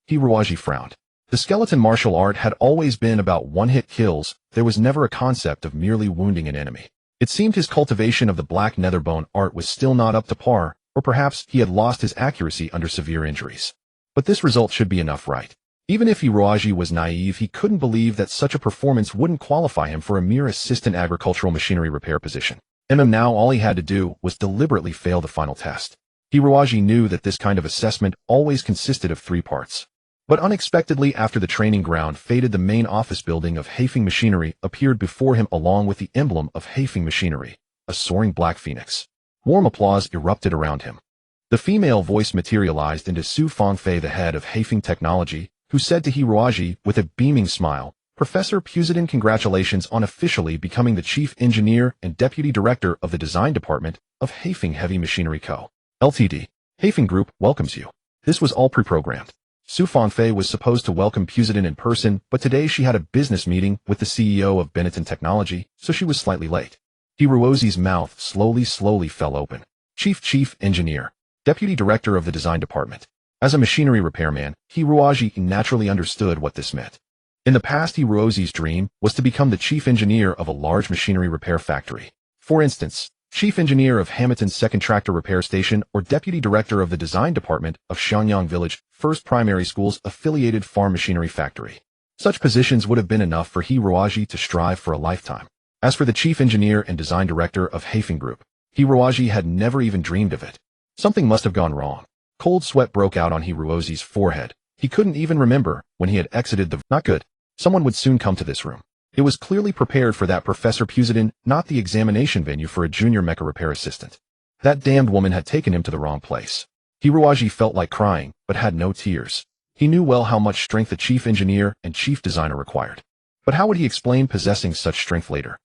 Speaker 1: Hiroaji frowned. The skeleton martial art had always been about one-hit kills. There was never a concept of merely wounding an enemy. It seemed his cultivation of the black netherbone art was still not up to par, or perhaps he had lost his accuracy under severe injuries. But this result should be enough, right? Even if Hiroaji was naive, he couldn't believe that such a performance wouldn't qualify him for a mere assistant agricultural machinery repair position. Now all he had to do was deliberately fail the final test. Hiroaji knew that this kind of assessment always consisted of 3 parts. But unexpectedly, after the training ground faded, the main office building of Hafing Machinery appeared before him, along with the emblem of Hafing Machinery, a soaring black phoenix. Warm applause erupted around him. The female voice materialized into Su Fengfei, the head of Hafing Technology, who said to Hiroaji with a beaming smile, Professor Pusidin, congratulations on officially becoming the chief engineer and deputy director of the design department of Hafing Heavy Machinery Co. Ltd. Hafing Group welcomes you. This was all pre-programmed. Su Fangfei was supposed to welcome Pusidin in person, but today she had a business meeting with the CEO of Benetton Technology, so she was slightly late. Hirozi's mouth slowly fell open. Chief Engineer. Deputy Director of the Design Department. As a machinery repairman, Hirozi naturally understood what this meant. In the past, Hirozi's dream was to become the chief engineer of a large machinery repair factory. For instance, chief engineer of Hamilton's second tractor repair station or deputy director of the design department of Shenyang Village First Primary School's affiliated farm machinery factory. Such positions would have been enough for Hirozi to strive for a lifetime. As for the chief engineer and design director of Haifeng Group, Hirozi had never even dreamed of it. Something must have gone wrong. Cold sweat broke out on Hirozi's forehead. He couldn't even remember when he had exited the... Not good. Someone would soon come to this room. It was clearly prepared for that Professor Pusidin, not the examination venue for a junior mecha repair assistant. That damned woman had taken him to the wrong place. Hirozi felt like crying, but had no tears. He knew well how much strength the chief engineer and chief designer required. But how would he explain possessing such strength later?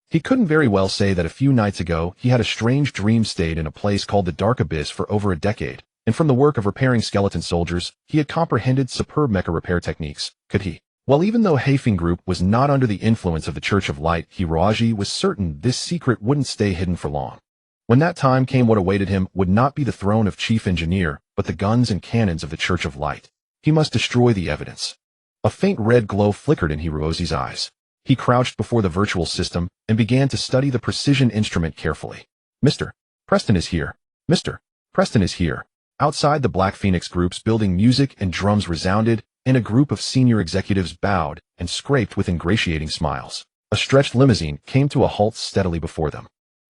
Speaker 1: He couldn't very well say that a few nights ago he had a strange dream stayed in a place called the Dark Abyss for over a decade, and from the work of repairing skeleton soldiers, he had comprehended superb mecha repair techniques, could he? Well, even though Haifeng Group was not under the influence of the Church of Light, Hirozi was certain this secret wouldn't stay hidden for long. When that time came, what awaited him would not be the throne of chief engineer, but the guns and cannons of the Church of Light. He must destroy the evidence. A faint red glow flickered in Hirozi's eyes. He crouched before the virtual system and began to study the precision instrument carefully. Mr. Preston is here. Mr. Preston is here. Outside, the Black Phoenix Group's building, music and drums resounded, and a group of senior executives bowed and scraped with ingratiating smiles. A stretched limousine came to a halt steadily before them.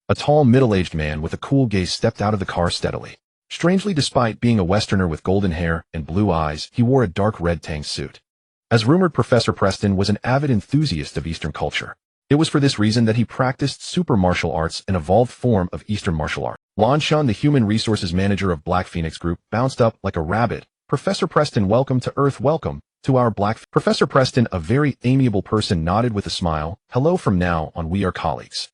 Speaker 1: A tall, middle-aged man with a cool gaze stepped out of the car steadily. Strangely, despite being a Westerner with golden hair and blue eyes, he wore a dark red tang suit. As rumored, Professor Preston was an avid enthusiast of Eastern culture. It was for this reason that he practiced super martial arts, an evolved form of Eastern martial art. Lan Shun, the human resources manager of Black Phoenix Group, bounced up like a rabbit. Professor Preston, welcome to Earth, welcome to our Professor Preston, a very amiable person, nodded with a smile. Hello, from now on we are colleagues.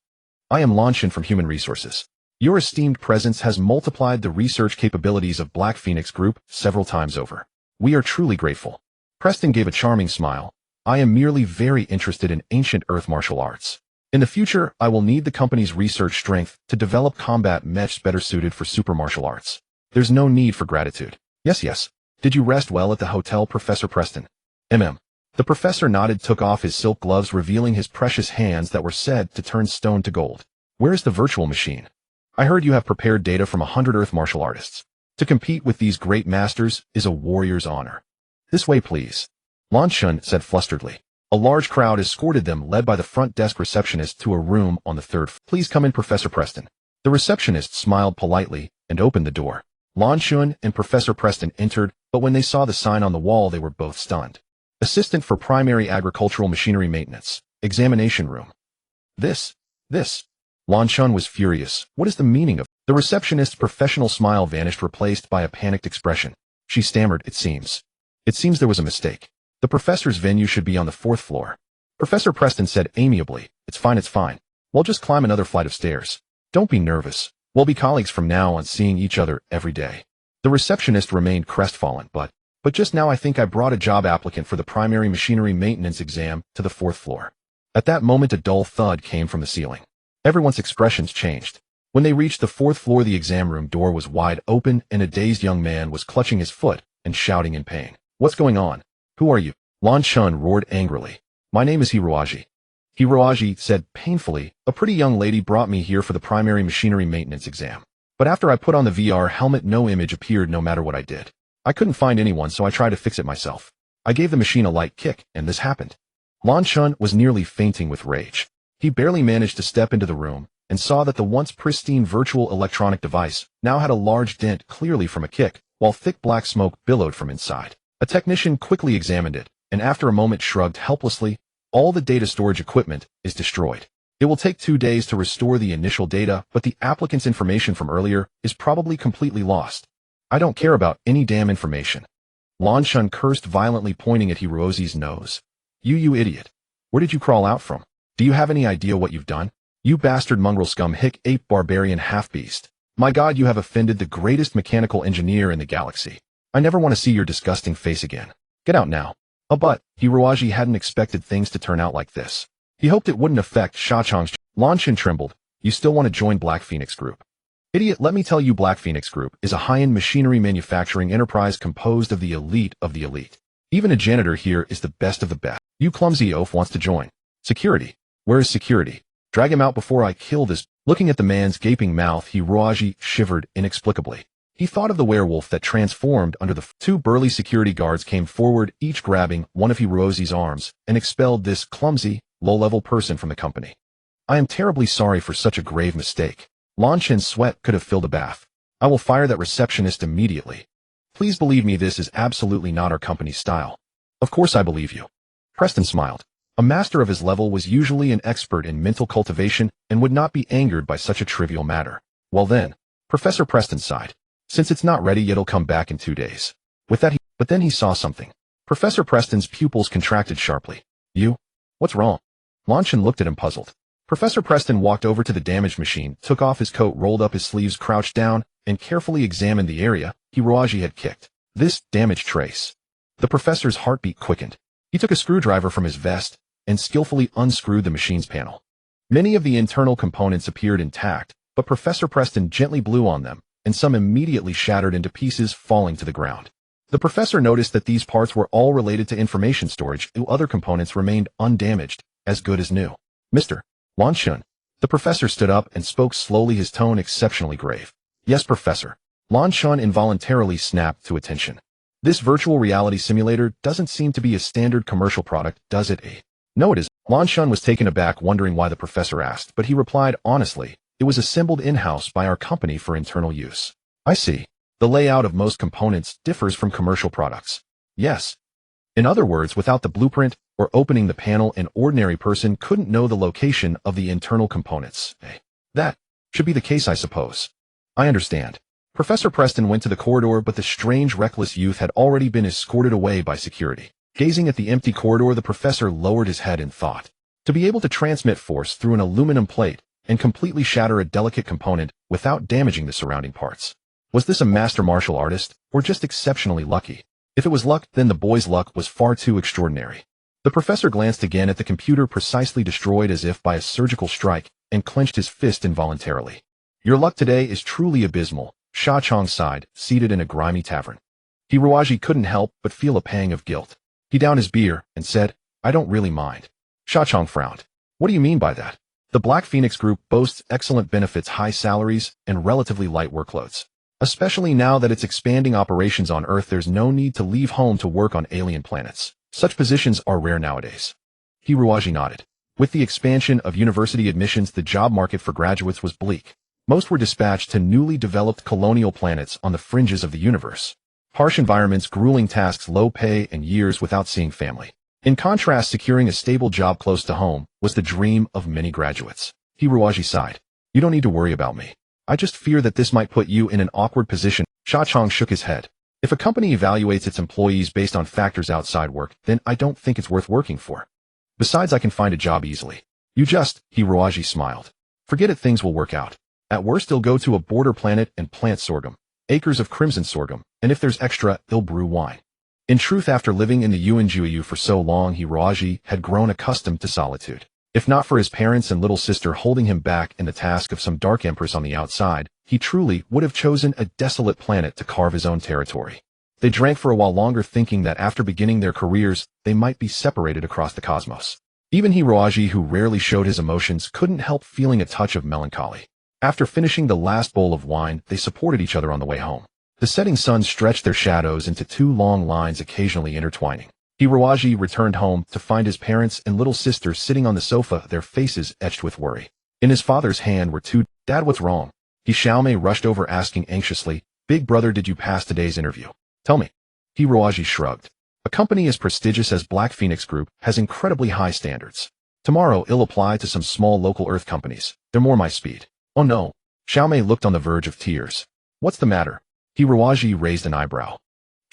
Speaker 1: I am Lan Shun from Human Resources. Your esteemed presence has multiplied the research capabilities of Black Phoenix Group several times over. We are truly grateful. Preston gave a charming smile. I am merely very interested in ancient Earth martial arts. In the future, I will need the company's research strength to develop combat mechs better suited for super martial arts. There's no need for gratitude. Yes. Did you rest well at the hotel, Professor Preston? The professor nodded, took off his silk gloves, revealing his precious hands that were said to turn stone to gold. Where is the virtual machine? I heard you have prepared data from 100 Earth martial artists. To compete with these great masters is a warrior's honor. This way, please. Lan Shun said flusteredly. A large crowd escorted them, led by the front desk receptionist, to a room on the third floor. Please come in, Professor Preston. The receptionist smiled politely and opened the door. Lan Shun and Professor Preston entered, but when they saw the sign on the wall, they were both stunned. Assistant for Primary Agricultural Machinery Maintenance. Examination room. This. Lan Shun was furious. What is the meaning of... The receptionist's professional smile vanished, replaced by a panicked expression. She stammered, It seems there was a mistake. The professor's venue should be on the 4th floor. Professor Preston said amiably, It's fine. We'll just climb another flight of stairs. Don't be nervous. We'll be colleagues from now on, seeing each other every day. The receptionist remained crestfallen, but just now I think I brought a job applicant for the primary machinery maintenance exam to the 4th floor. At that moment, a dull thud came from the ceiling. Everyone's expressions changed. When they reached the 4th floor, the exam room door was wide open and a dazed young man was clutching his foot and shouting in pain. What's going on? Who are you? Lan Shun roared angrily. My name is Hirozi. Hirozi said painfully, A pretty young lady brought me here for the primary machinery maintenance exam. But after I put on the VR helmet, no image appeared no matter what I did. I couldn't find anyone, so I tried to fix it myself. I gave the machine a light kick, and this happened. Lan Shun was nearly fainting with rage. He barely managed to step into the room and saw that the once pristine virtual electronic device now had a large dent, clearly from a kick, while thick black smoke billowed from inside. A technician quickly examined it, and after a moment shrugged helplessly. All the data storage equipment is destroyed. It will take 2 days to restore the initial data, but the applicant's information from earlier is probably completely lost. I don't care about any damn information. Lan Shun cursed violently, pointing at Hirozi's nose. You idiot. Where did you crawl out from? Do you have any idea what you've done? You bastard, mongrel, scum, hick, ape, barbarian, half-beast. My God, you have offended the greatest mechanical engineer in the galaxy. I never want to see your disgusting face again. Get out now. But Hiroaji hadn't expected things to turn out like this. He hoped it wouldn't affect Shachang's. Lanshin trembled. You still want to join Black Phoenix Group? Idiot, let me tell you, Black Phoenix Group is a high-end machinery manufacturing enterprise composed of the elite of the elite. Even a janitor here is the best of the best. You clumsy oaf wants to join. Security. Where is security? Drag him out before I kill this. Looking at the man's gaping mouth, Hiroaji shivered inexplicably. He thought of the werewolf that transformed under the two burly security guards came forward, each grabbing one of Hiroaji's arms, and expelled this clumsy, low-level person from the company. I am terribly sorry for such a grave mistake. Lanshin's sweat could have filled a bath. I will fire that receptionist immediately. Please believe me, this is absolutely not our company's style. Of course I believe you. Preston smiled. A master of his level was usually an expert in mental cultivation and would not be angered by such a trivial matter. Well then, Professor Preston sighed. Since it's not ready, it'll come back in 2 days. With that, but then he saw something. Professor Preston's pupils contracted sharply. You? What's wrong? Lanshin looked at him puzzled. Professor Preston walked over to the damaged machine, took off his coat, rolled up his sleeves, crouched down, and carefully examined the area Hiroaji had kicked. This damage trace. The professor's heartbeat quickened. He took a screwdriver from his vest and skillfully unscrewed the machine's panel. Many of the internal components appeared intact, but Professor Preston gently blew on them, and some immediately shattered into pieces, falling to the ground. The professor noticed that these parts were all related to information storage, while other components remained undamaged, as good as new. Mr. Lanshin. The professor stood up and spoke slowly, his tone exceptionally grave. Yes, Professor. Lanshin involuntarily snapped to attention. This virtual reality simulator doesn't seem to be a standard commercial product, does it? No, it is. Lanshin was taken aback, wondering why the professor asked, but he replied honestly, it was assembled in-house by our company for internal use. I see. The layout of most components differs from commercial products. Yes. In other words, without the blueprint or opening the panel, an ordinary person couldn't know the location of the internal components. That should be the case, I suppose. I understand. Professor Preston went to the corridor, but the strange, reckless youth had already been escorted away by security. Gazing at the empty corridor, the professor lowered his head in thought. To be able to transmit force through an aluminum plate and completely shatter a delicate component without damaging the surrounding parts. Was this a master martial artist, or just exceptionally lucky? If it was luck, then the boy's luck was far too extraordinary. The professor glanced again at the computer, precisely destroyed as if by a surgical strike, and clenched his fist involuntarily. Your luck today is truly abysmal, Shachang sighed, seated in a grimy tavern. Hiroaji couldn't help but feel a pang of guilt. He downed his beer and said, I don't really mind. Shachang frowned. What do you mean by that? The Black Phoenix Group boasts excellent benefits, high salaries, and relatively light workloads. Especially now that it's expanding operations on Earth, there's no need to leave home to work on alien planets. Such positions are rare nowadays. Hiroaji nodded. With the expansion of university admissions, the job market for graduates was bleak. Most were dispatched to newly developed colonial planets on the fringes of the universe. Harsh environments, grueling tasks, low pay, and years without seeing family. In contrast, securing a stable job close to home was the dream of many graduates. Hiroaji sighed. You don't need to worry about me. I just fear that this might put you in an awkward position. Shachang shook his head. If a company evaluates its employees based on factors outside work, then I don't think it's worth working for. Besides, I can find a job easily. Hiroaji smiled. Forget it, things will work out. At worst, they'll go to a border planet and plant sorghum. Acres of crimson sorghum, and if there's extra, they'll brew wine. In truth, after living in the Undead for so long, Hiroaji had grown accustomed to solitude. If not for his parents and little sister holding him back in the task of some dark empress on the outside, he truly would have chosen a desolate planet to carve his own territory. They drank for a while longer, thinking that after beginning their careers, they might be separated across the cosmos. Even Hiroaji, who rarely showed his emotions, couldn't help feeling a touch of melancholy. After finishing the last bowl of wine, they supported each other on the way home. The setting sun stretched their shadows into 2 long lines, occasionally intertwining. Hiroaji returned home to find his parents and little sister sitting on the sofa, their faces etched with worry. In his father's hand were 2. Dad, what's wrong? Xiaomei rushed over, asking anxiously, Big brother, did you pass today's interview? Tell me. Hiroaji shrugged. A company as prestigious as Black Phoenix Group has incredibly high standards. Tomorrow it'll apply to some small local Earth companies. They're more my speed. Oh no. Xiaomei looked on the verge of tears. What's the matter? Hiroaji raised an eyebrow.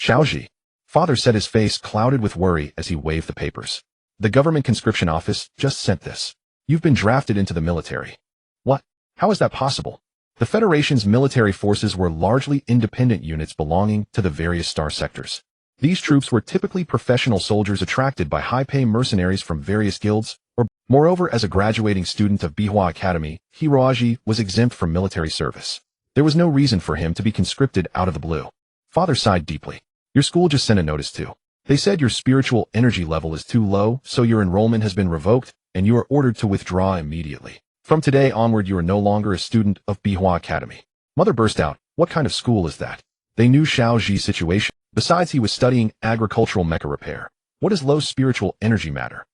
Speaker 1: Xiaoji. Father said, his face clouded with worry as he waved the papers. The government conscription office just sent this. You've been drafted into the military. What? How is that possible? The Federation's military forces were largely independent units belonging to the various star sectors. These troops were typically professional soldiers attracted by high-pay mercenaries from various guilds, or moreover, as a graduating student of Bihua Academy, Hiroaji was exempt from military service. There was no reason for him to be conscripted out of the blue. Father sighed deeply. Your school just sent a notice too. They said your spiritual energy level is too low, so your enrollment has been revoked, and you are ordered to withdraw immediately. From today onward, you are no longer a student of Bihua Academy. Mother burst out, what kind of school is that? They knew Xiao Ji's situation. Besides, he was studying agricultural mecha repair. What does low spiritual energy matter?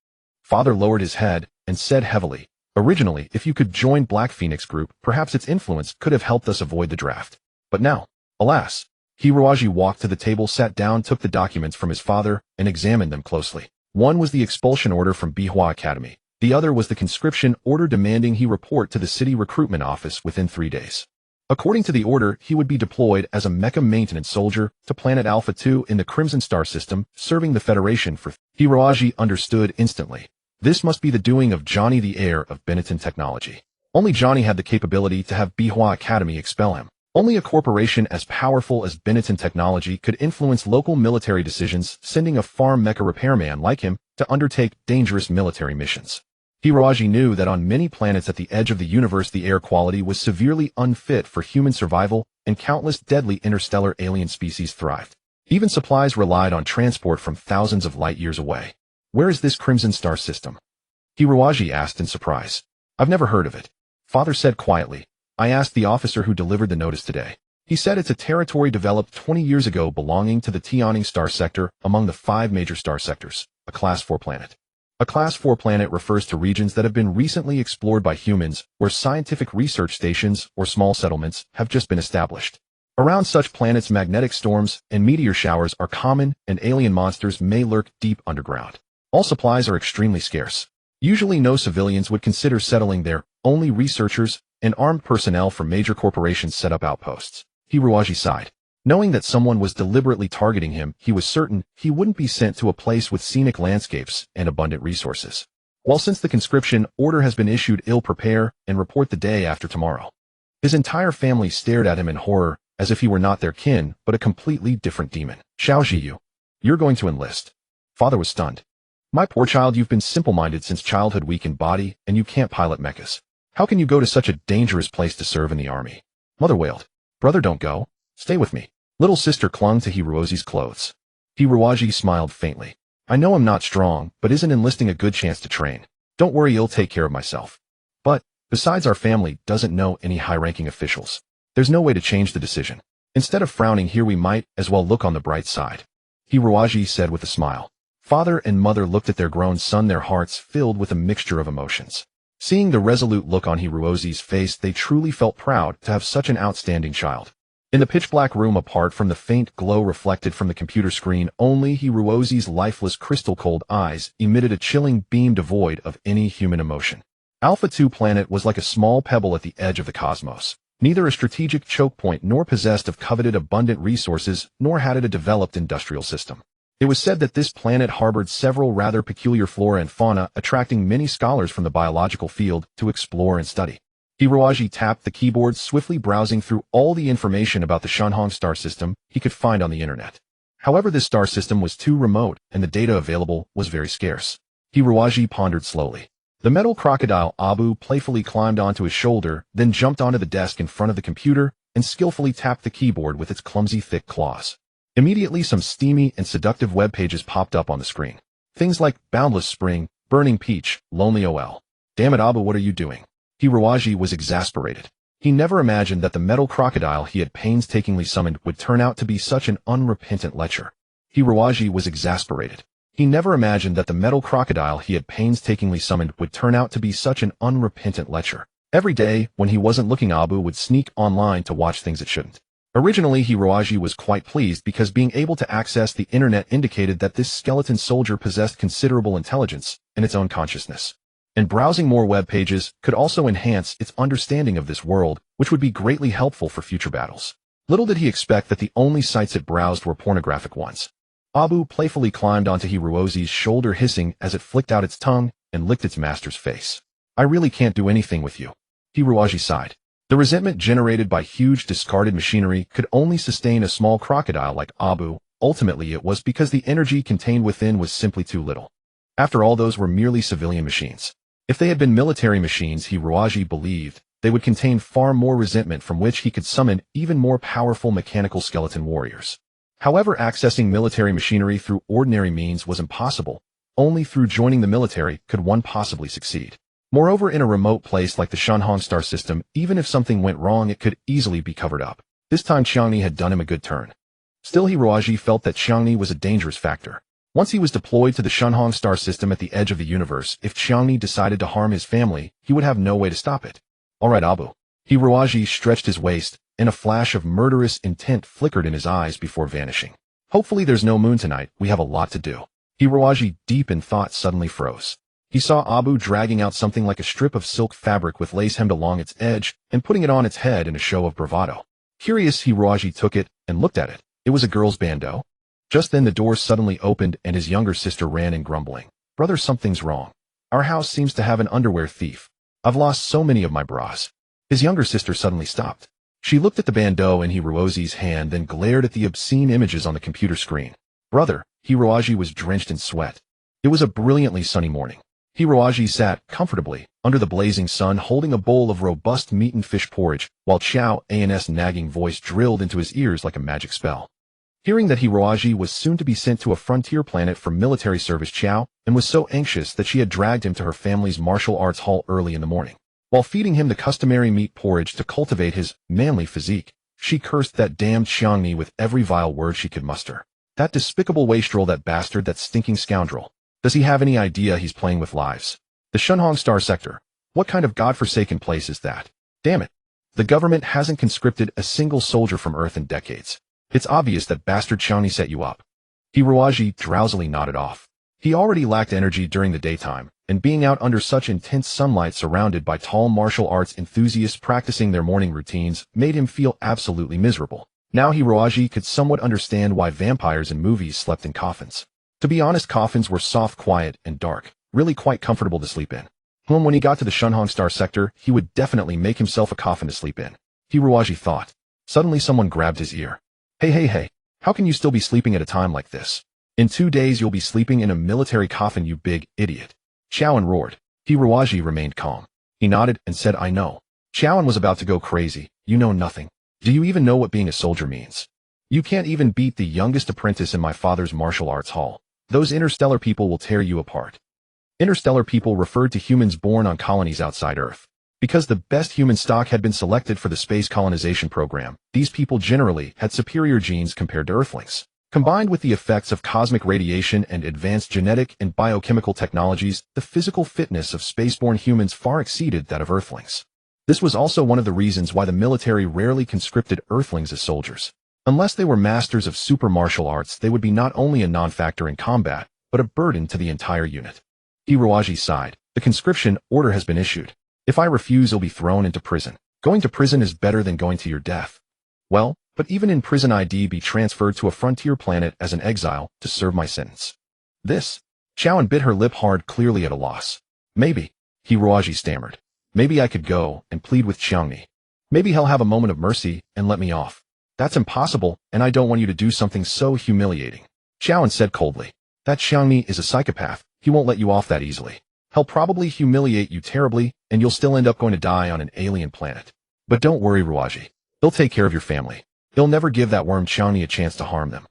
Speaker 1: Father lowered his head and said heavily, originally, if you could join Black Phoenix Group, perhaps its influence could have helped us avoid the draft. But now, alas. Hiroaji walked to the table, sat down, took the documents from his father, and examined them closely. One was the expulsion order from Bihua Academy. The other was the conscription order demanding he report to the city recruitment office within 3 days. According to the order, he would be deployed as a mecha maintenance soldier to planet Alpha 2 in the Crimson Star system, serving the Federation for... Hiroaji understood instantly. This must be the doing of Johnny, the heir of Benetton Technology. Only Johnny had the capability to have Bihua Academy expel him. Only a corporation as powerful as Benetton Technology could influence local military decisions, sending a farm mecha repairman like him to undertake dangerous military missions. Hiroaji knew that on many planets at the edge of the universe the air quality was severely unfit for human survival, and countless deadly interstellar alien species thrived. Even supplies relied on transport from thousands of light years away. Where is this Crimson Star system? Hiroaji asked in surprise. I've never heard of it. Father said quietly. I asked the officer who delivered the notice today. He said it's a territory developed 20 years ago belonging to the yearning star sector among the 5 major star sectors, a Class 4 planet. A Class 4 planet refers to regions that have been recently explored by humans, where scientific research stations or small settlements have just been established. Around such planets, magnetic storms and meteor showers are common, and alien monsters may lurk deep underground. All supplies are extremely scarce. Usually no civilians would consider settling there, only researchers and armed personnel from major corporations set up outposts. Hiroaji sighed. Knowing that someone was deliberately targeting him, he was certain he wouldn't be sent to a place with scenic landscapes and abundant resources. While since the conscription order has been issued, he'll prepare and report the day after tomorrow. His entire family stared at him in horror, as if he were not their kin, but a completely different demon. Xiao Ji, you're going to enlist. Father was stunned. My poor child, you've been simple-minded since childhood, weak in body, and you can't pilot mechas. How can you go to such a dangerous place to serve in the army? Mother wailed. Brother, don't go. Stay with me. Little sister clung to Hiroaji's clothes. Hiroaji smiled faintly. I know I'm not strong, but isn't enlisting a good chance to train? Don't worry, I'll take care of myself. But, besides, our family doesn't know any high-ranking officials. There's no way to change the decision. Instead of frowning here, we might as well look on the bright side. Hiroaji said with a smile. Father and mother looked at their grown son, their hearts filled with a mixture of emotions. Seeing the resolute look on Hiroaji's face, they truly felt proud to have such an outstanding child. In the pitch-black room, apart from the faint glow reflected from the computer screen, only Hiroaji's lifeless crystal-cold eyes emitted a chilling beam devoid of any human emotion. Alpha 2 planet was like a small pebble at the edge of the cosmos. Neither a strategic choke point nor possessed of coveted abundant resources, nor had it a developed industrial system. It was said that this planet harbored several rather peculiar flora and fauna, attracting many scholars from the biological field to explore and study. Hiroaji tapped the keyboard, swiftly browsing through all the information about the Shanhong star system he could find on the internet. However, this star system was too remote, and the data available was very scarce. Hiroaji pondered slowly. The metal crocodile Abu playfully climbed onto his shoulder, then jumped onto the desk in front of the computer and skillfully tapped the keyboard with its clumsy, thick claws. Immediately, some steamy and seductive web pages popped up on the screen. Things like Boundless Spring, Burning Peach, Lonely OL. Damn it, Abu, what are you doing? Hiroaji was exasperated. He never imagined that the metal crocodile he had painstakingly summoned would turn out to be such an unrepentant lecher. Hiroaji was exasperated. He never imagined that the metal crocodile he had painstakingly summoned would turn out to be such an unrepentant lecher. Every day, when he wasn't looking, Abu would sneak online to watch things it shouldn't. Originally, Hiroaji was quite pleased because being able to access the internet indicated that this skeleton soldier possessed considerable intelligence and its own consciousness. And browsing more web pages could also enhance its understanding of this world, which would be greatly helpful for future battles. Little did he expect that the only sites it browsed were pornographic ones. Abu playfully climbed onto Hiroaji's shoulder, hissing as it flicked out its tongue and licked its master's face. I really can't do anything with you. Hiroaji sighed. The resentment generated by huge discarded machinery could only sustain a small crocodile like Abu. Ultimately, it was because the energy contained within was simply too little. After all, those were merely civilian machines. If they had been military machines, Hiroaji believed, they would contain far more resentment from which he could summon even more powerful mechanical skeleton warriors. However, accessing military machinery through ordinary means was impossible. Only through joining the military could one possibly succeed. Moreover, in a remote place like the Shanhong star system, even if something went wrong, it could easily be covered up. This time Xiangni had done him a good turn. Still, Hiroaji felt that Xiangni was a dangerous factor. Once he was deployed to the Shanhong star system at the edge of the universe, if Xiangni decided to harm his family, he would have no way to stop it. All right, Abu. Hiroaji stretched his waist, and a flash of murderous intent flickered in his eyes before vanishing. Hopefully there's no moon tonight, we have a lot to do. Hiroaji, deep in thought, suddenly froze. He saw Abu dragging out something like a strip of silk fabric with lace hemmed along its edge and putting it on its head in a show of bravado. Curious, Hiroaji took it and looked at it. It was a girl's bandeau. Just then the door suddenly opened and his younger sister ran in grumbling. Brother, something's wrong. Our house seems to have an underwear thief. I've lost so many of my bras. His younger sister suddenly stopped. She looked at the bandeau in Hiroaji's hand, then glared at the obscene images on the computer screen. Brother, Hiroaji was drenched in sweat. It was a brilliantly sunny morning. Hiroaji sat comfortably under the blazing sun holding a bowl of robust meat and fish porridge, while Chao An's nagging voice drilled into his ears like a magic spell. Hearing that Hiroaji was soon to be sent to a frontier planet for military service, Chao An was so anxious that she had dragged him to her family's martial arts hall early in the morning. While feeding him the customary meat porridge to cultivate his manly physique, she cursed that damned Xiangni with every vile word she could muster. That despicable wastrel, that bastard, that stinking scoundrel. Does he have any idea he's playing with lives? The Shanhong Star Sector. What kind of godforsaken place is that? Damn it. The government hasn't conscripted a single soldier from Earth in decades. It's obvious that bastard Xiangni set you up. Hiroaji drowsily nodded off. He already lacked energy during the daytime, and being out under such intense sunlight surrounded by tall martial arts enthusiasts practicing their morning routines made him feel absolutely miserable. Now Hiroaji could somewhat understand why vampires in movies slept in coffins. To be honest, coffins were soft, quiet, and dark, really quite comfortable to sleep in. When he got to the Shanhong Star Sector, he would definitely make himself a coffin to sleep in. Hiroaji thought. Suddenly someone grabbed his ear. Hey, how can you still be sleeping at a time like this? In 2 days you'll be sleeping in a military coffin, you big idiot. Chao An roared. Hiroaji remained calm. He nodded and said, I know. Chao An was about to go crazy. You know nothing. Do you even know what being a soldier means? You can't even beat the youngest apprentice in my father's martial arts hall. Those interstellar people will tear you apart. Interstellar people referred to humans born on colonies outside Earth. Because the best human stock had been selected for the space colonization program, these people generally had superior genes compared to Earthlings. Combined with the effects of cosmic radiation and advanced genetic and biochemical technologies, the physical fitness of spaceborne humans far exceeded that of Earthlings. This was also one of the reasons why the military rarely conscripted Earthlings as soldiers. Unless they were masters of super martial arts, they would be not only a non-factor in combat, but a burden to the entire unit. Hiroaji sighed. The conscription order has been issued. If I refuse, I'll be thrown into prison. Going to prison is better than going to your death. Well, but even in prison I'd be transferred to a frontier planet as an exile to serve my sentence. This? Chao An bit her lip hard, clearly at a loss. Maybe, Hiroaji stammered. Maybe I could go and plead with Xiangni. Maybe he'll have a moment of mercy and let me off. That's impossible, and I don't want you to do something so humiliating. Chao An said coldly. That Xiangni is a psychopath. He won't let you off that easily. He'll probably humiliate you terribly, and you'll still end up going to die on an alien planet. But don't worry, Hiroaji. He'll take care of your family. He'll never give that worm Xiangni a chance to harm them.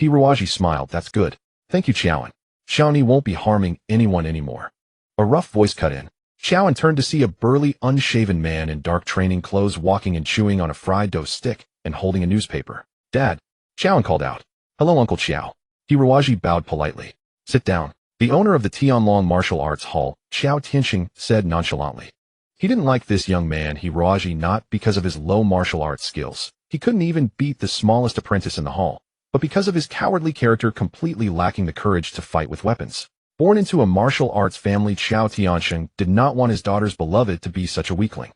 Speaker 1: Hiroaji smiled. That's good. Thank you, Chao An. Xiangni won't be harming anyone anymore. A rough voice cut in. Chao An turned to see a burly, unshaven man in dark training clothes walking and chewing on a fried dough stick and holding a newspaper. Dad, Chao An called out. Hello, Uncle Chao. Hiroaji bowed politely. Sit down. The owner of the Tianlong Martial Arts Hall, Chao Tianxing, said nonchalantly. He didn't like this young man, Hiroaji, not because of his low martial arts skills. He couldn't even beat the smallest apprentice in the hall, but because of his cowardly character, completely lacking the courage to fight with weapons. Born into a martial arts family, Chao Tianxing did not want his daughter's beloved to be such a weakling.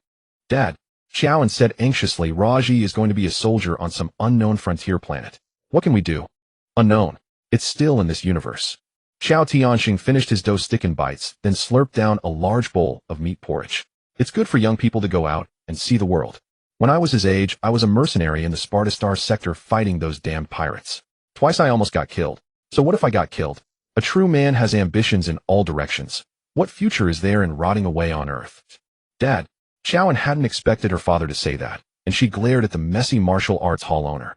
Speaker 1: Dad, Chao An said anxiously, Raji is going to be a soldier on some unknown frontier planet. What can we do? Unknown. It's still in this universe. Chao Tianxing finished his dough stick in bites, then slurped down a large bowl of meat porridge. It's good for young people to go out and see the world. When I was his age, I was a mercenary in the Spartastar sector fighting those damned pirates. Twice I almost got killed. So what if I got killed? A true man has ambitions in all directions. What future is there in rotting away on Earth? Dad. Xiaoan hadn't expected her father to say that, and she glared at the messy martial arts hall owner.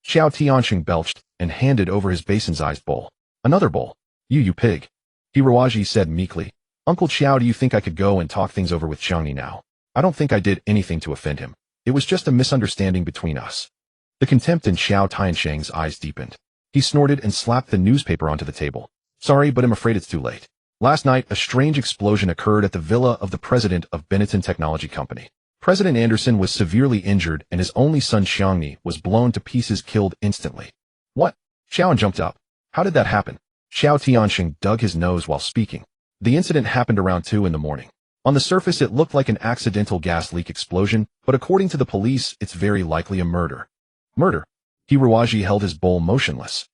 Speaker 1: Xiao Tianxing belched and handed over his basin-sized bowl. Another bowl. You pig. Hiroaji said meekly. Uncle Xiao, do you think I could go and talk things over with Xiangni now? I don't think I did anything to offend him. It was just a misunderstanding between us. The contempt in Xiao Tianxing's eyes deepened. He snorted and slapped the newspaper onto the table. Sorry, but I'm afraid it's too late. Last night, a strange explosion occurred at the villa of the president of Benetton Technology Company. President Anderson was severely injured and his only son Xiangni was blown to pieces, killed instantly. What? Xiaoan jumped up. How did that happen? Xiao Tianxing dug his nose while speaking. The incident happened around 2 in the morning. On the surface it looked like an accidental gas leak explosion, but according to the police, it's very likely a murder. Murder? Hiroaji held his bowl motionless.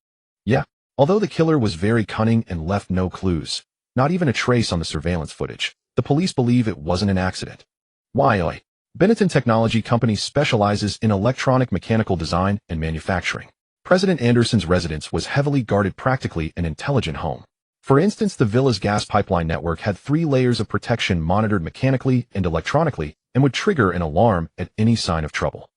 Speaker 1: Yeah. Although the killer was very cunning and left no clues, not even a trace on the surveillance footage, the police believe it wasn't an accident. Why? Benetton Technology Company specializes in electronic mechanical design and manufacturing. President Anderson's residence was heavily guarded, practically an intelligent home. For instance, the villa's gas pipeline network had 3 layers of protection monitored mechanically and electronically and would trigger an alarm at any sign of trouble.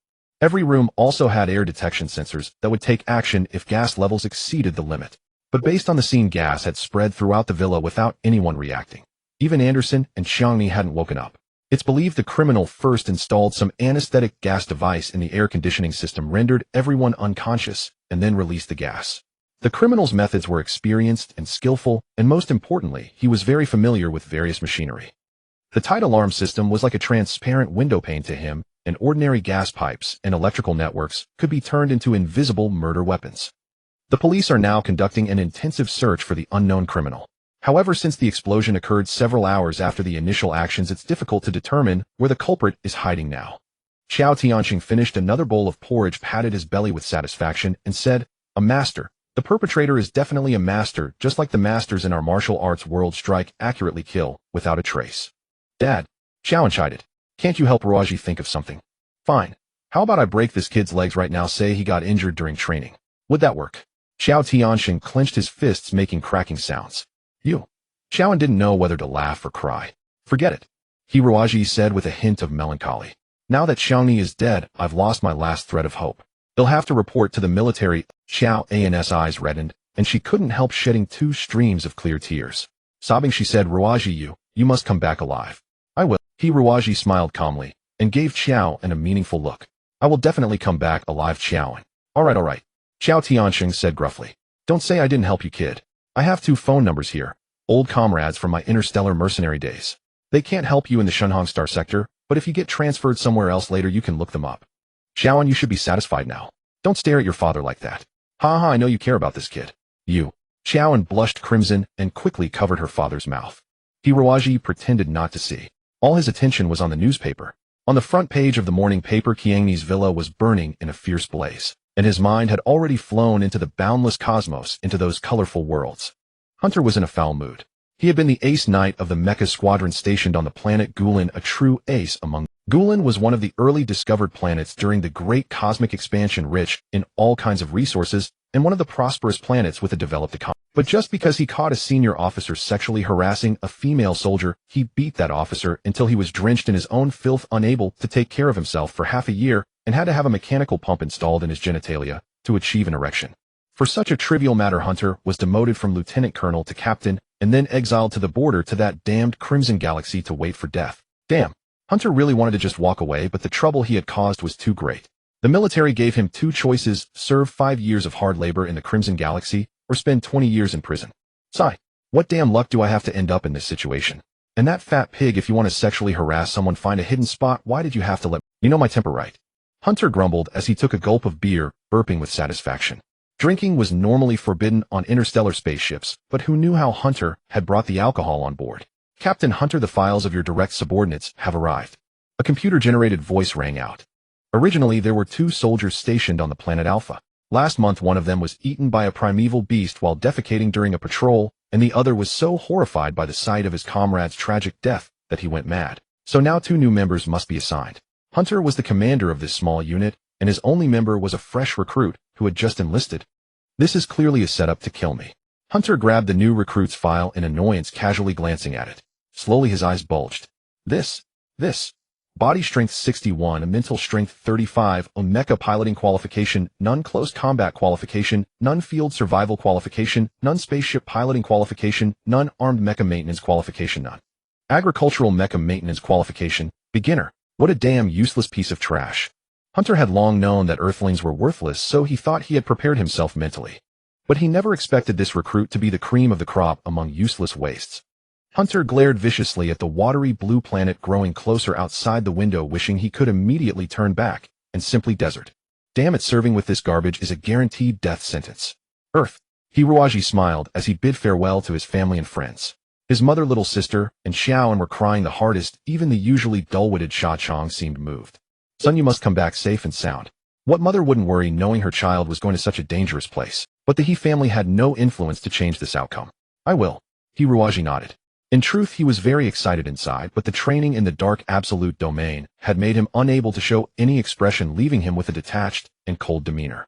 Speaker 1: Every room also had air detection sensors that would take action if gas levels exceeded the limit. But based on the scene, gas had spread throughout the villa without anyone reacting. Even Anderson and Xiangni hadn't woken up. It's believed the criminal first installed some anesthetic gas device in the air conditioning system, rendered everyone unconscious, and then released the gas. The criminal's methods were experienced and skillful, and most importantly, he was very familiar with various machinery. The tight alarm system was like a transparent window pane to him, and ordinary gas pipes and electrical networks could be turned into invisible murder weapons. The police are now conducting an intensive search for the unknown criminal. However, since the explosion occurred several hours after the initial actions, it's difficult to determine where the culprit is hiding now. Xiao Tianxing finished another bowl of porridge, patted his belly with satisfaction, and said, "A master. The perpetrator is definitely a master, just like the masters in our martial arts world strike, accurately, kill, without a trace." Dad. Xiaoan chided. Can't you help Raji think of something? Fine. How about I break this kid's legs right now? Say he got injured during training. Would that work? Xiao Tianxing clenched his fists, making cracking sounds. You. Xiaoan didn't know whether to laugh or cry. Forget it. Hiroaji said with a hint of melancholy. Now that Xiangni is dead, I've lost my last thread of hope. They'll have to report to the military. Xiao An's eyes reddened, and she couldn't help shedding 2 streams of clear tears. Sobbing, she said, Raji, you must come back alive. I will. Hiroaji smiled calmly, and gave Xiao a meaningful look. I will definitely come back alive, Xiaoan. All right. Xiao Tianxing said gruffly. Don't say I didn't help you, kid. I have 2 phone numbers here. Old comrades from my Interstellar mercenary days. They can't help you in the Shunhong Star sector, but if you get transferred somewhere else later, you can look them up. Xiaoan, you should be satisfied now. Don't stare at your father like that. Ha, I know you care about this kid. You. Xiaoan blushed crimson and quickly covered her father's mouth. Hiroaji pretended not to see. All his attention was on the newspaper. On the front page of the morning paper, Qiangni's villa was burning in a fierce blaze, and his mind had already flown into the boundless cosmos, into those colorful worlds. Hunter was in a foul mood. He had been the ace knight of the mecha squadron stationed on the planet Gulen, a true ace among. Gulen was one of the early discovered planets during the great cosmic expansion, rich in all kinds of resources, and one of the prosperous planets with a developed economy. But just because he caught a senior officer sexually harassing a female soldier, he beat that officer until he was drenched in his own filth, unable to take care of himself for half a year, and had to have a mechanical pump installed in his genitalia to achieve an erection. For such a trivial matter, Hunter was demoted from lieutenant colonel to captain, and then exiled to the border to that damned Crimson Galaxy to wait for death. Damn. Hunter really wanted to just walk away, but the trouble he had caused was too great. The military gave him 2 choices: serve 5 years of hard labor in the Crimson Galaxy, or spend 20 years in prison. Sigh. What damn luck do I have to end up in this situation? And that fat pig, if you want to sexually harass someone, find a hidden spot. Why did you have to let you know my temper, right? Hunter grumbled as he took a gulp of beer, burping with satisfaction. Drinking was normally forbidden on interstellar spaceships, but who knew how Hunter had brought the alcohol on board? Captain Hunter, the files of your direct subordinates have arrived. A computer-generated voice rang out. Originally, there were 2 soldiers stationed on the planet Alpha. Last month, one of them was eaten by a primeval beast while defecating during a patrol, and the other was so horrified by the sight of his comrade's tragic death that he went mad. So now 2 new members must be assigned. Hunter was the commander of this small unit, and his only member was a fresh recruit who had just enlisted. This is clearly a setup to kill me. Hunter grabbed the new recruit's file in annoyance, casually glancing at it. Slowly his eyes bulged. This. Body strength 61, a mental strength 35, a mecha piloting qualification, none close combat qualification, none field survival qualification, none spaceship piloting qualification, none armed mecha maintenance qualification, none agricultural mecha maintenance qualification, beginner. What a damn useless piece of trash. Hunter had long known that Earthlings were worthless, so he thought he had prepared himself mentally. But he never expected this recruit to be the cream of the crop among useless wastes. Hunter glared viciously at the watery blue planet growing closer outside the window, wishing he could immediately turn back and simply desert. Damn it, serving with this garbage is a guaranteed death sentence. Earth. Hiroaji smiled as he bid farewell to his family and friends. His mother, little sister, and Xiaoan were crying the hardest. Even the usually dull-witted Sha Chong seemed moved. Son, you must come back safe and sound. What mother wouldn't worry knowing her child was going to such a dangerous place? But the He family had no influence to change this outcome. I will. Hiroaji nodded. In truth, he was very excited inside, but the training in the dark absolute domain had made him unable to show any expression, leaving him with a detached and cold demeanor.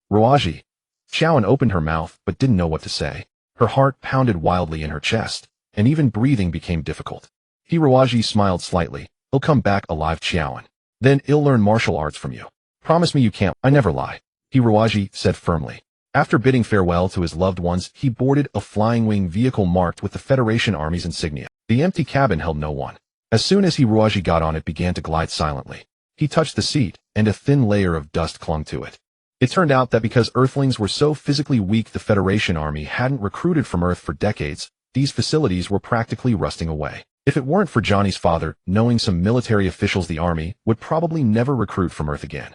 Speaker 1: Ruaji. Xiaoan opened her mouth, but didn't know what to say. Her heart pounded wildly in her chest, and even breathing became difficult. Hiroaji smiled slightly. He'll come back alive, Xiaoan. Then he'll learn martial arts from you. Promise me you can't. I never lie. Hiroaji said firmly. After bidding farewell to his loved ones, he boarded a flying wing vehicle marked with the Federation Army's insignia. The empty cabin held no one. As soon as Hiroaji got on, it began to glide silently. He touched the seat, and a thin layer of dust clung to it. It turned out that because Earthlings were so physically weak, the Federation Army hadn't recruited from Earth for decades. These facilities were practically rusting away. If it weren't for Johnny's father, knowing some military officials, the Army would probably never recruit from Earth again.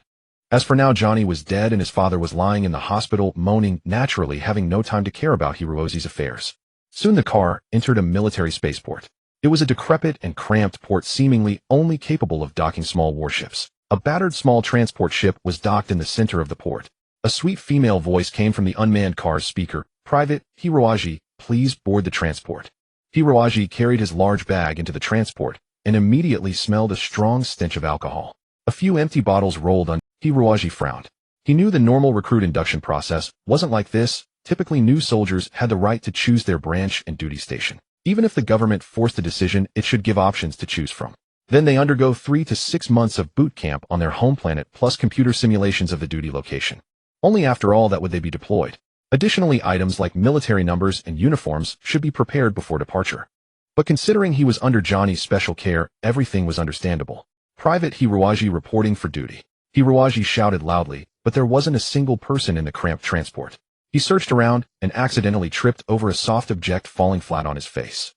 Speaker 1: As for now, Johnny was dead and his father was lying in the hospital, moaning, naturally having no time to care about Hiroaji's affairs. Soon the car entered a military spaceport. It was a decrepit and cramped port, seemingly only capable of docking small warships. A battered small transport ship was docked in the center of the port. A sweet female voice came from the unmanned car's speaker. Private Hiroaji, please board the transport. Hiroaji carried his large bag into the transport and immediately smelled a strong stench of alcohol. A few empty bottles rolled on. Hiroaji frowned. He knew the normal recruit induction process wasn't like this. Typically, new soldiers had the right to choose their branch and duty station. Even if the government forced a decision, it should give options to choose from. Then they undergo 3 to 6 months of boot camp on their home planet, plus computer simulations of the duty location. Only after all that would they be deployed. Additionally, items like military numbers and uniforms should be prepared before departure. But considering he was under Johnny's special care, everything was understandable. Private Hiroaji reporting for duty. Hiroaji shouted loudly, but there wasn't a single person in the cramped transport. He searched around and accidentally tripped over a soft object, falling flat on his face.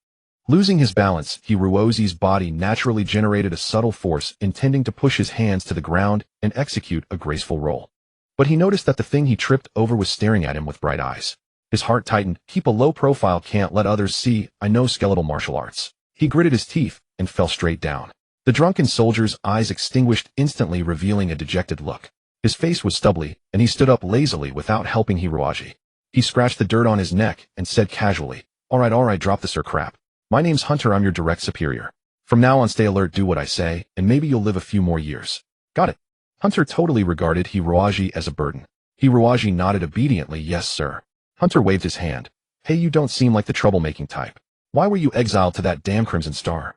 Speaker 1: Losing his balance, Hiroaji's body naturally generated a subtle force, intending to push his hands to the ground and execute a graceful roll. But he noticed that the thing he tripped over was staring at him with bright eyes. His heart tightened. Keep a low profile, can't let others see I know skeletal martial arts. He gritted his teeth and fell straight down. The drunken soldier's eyes extinguished instantly, revealing a dejected look. His face was stubbly, and he stood up lazily without helping Hiroaji. He scratched the dirt on his neck and said casually, all right, drop this crap. My name's Hunter, I'm your direct superior. From now on, stay alert, do what I say, and maybe you'll live a few more years. Got it. Hunter totally regarded Hiroaji as a burden. Hiroaji nodded obediently, yes sir. Hunter waved his hand. Hey, you don't seem like the troublemaking type. Why were you exiled to that damn Crimson Star?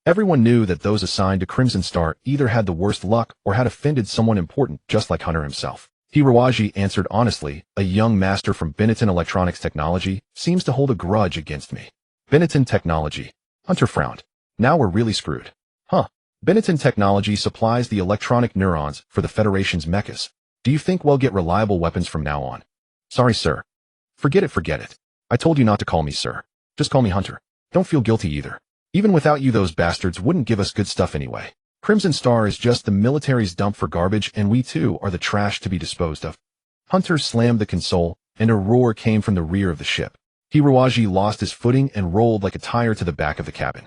Speaker 1: Everyone knew that those assigned to Crimson Star either had the worst luck or had offended someone important, just like Hunter himself. Hiroaji answered honestly, a young master from Benetton Electronics Technology seems to hold a grudge against me. Benetton Technology. Hunter frowned. Now we're really screwed. Huh. Benetton Technology supplies the electronic neurons for the Federation's mechas. Do you think we'll get reliable weapons from now on? Sorry, sir. Forget it. I told you not to call me sir. Just call me Hunter. Don't feel guilty either. Even without you, those bastards wouldn't give us good stuff anyway. Crimson Star is just the military's dump for garbage, and we too are the trash to be disposed of. Hunter slammed the console, and a roar came from the rear of the ship. Hiroaji lost his footing and rolled like a tire to the back of the cabin.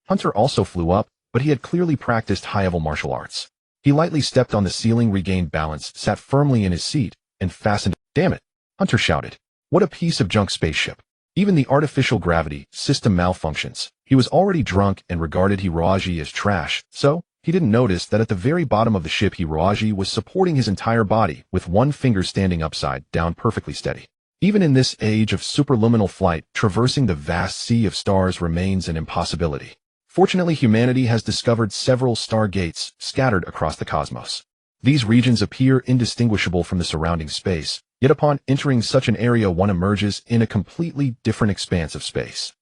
Speaker 1: Hunter also flew up, but he had clearly practiced high-level martial arts. He lightly stepped on the ceiling, regained balance, sat firmly in his seat, and fastened. Damn it! Hunter shouted. What a piece of junk spaceship. Even the artificial gravity system malfunctions. He was already drunk and regarded Hiroaji as trash, so He didn't notice that at the very bottom of the ship Hiroaji was supporting his entire body with one finger standing upside down perfectly steady. Even in this age of superluminal flight, traversing the vast sea of stars remains an impossibility. Fortunately, humanity has discovered several stargates scattered across the cosmos. These regions appear indistinguishable from the surrounding space, yet upon entering such an area one emerges in a completely different expanse of space.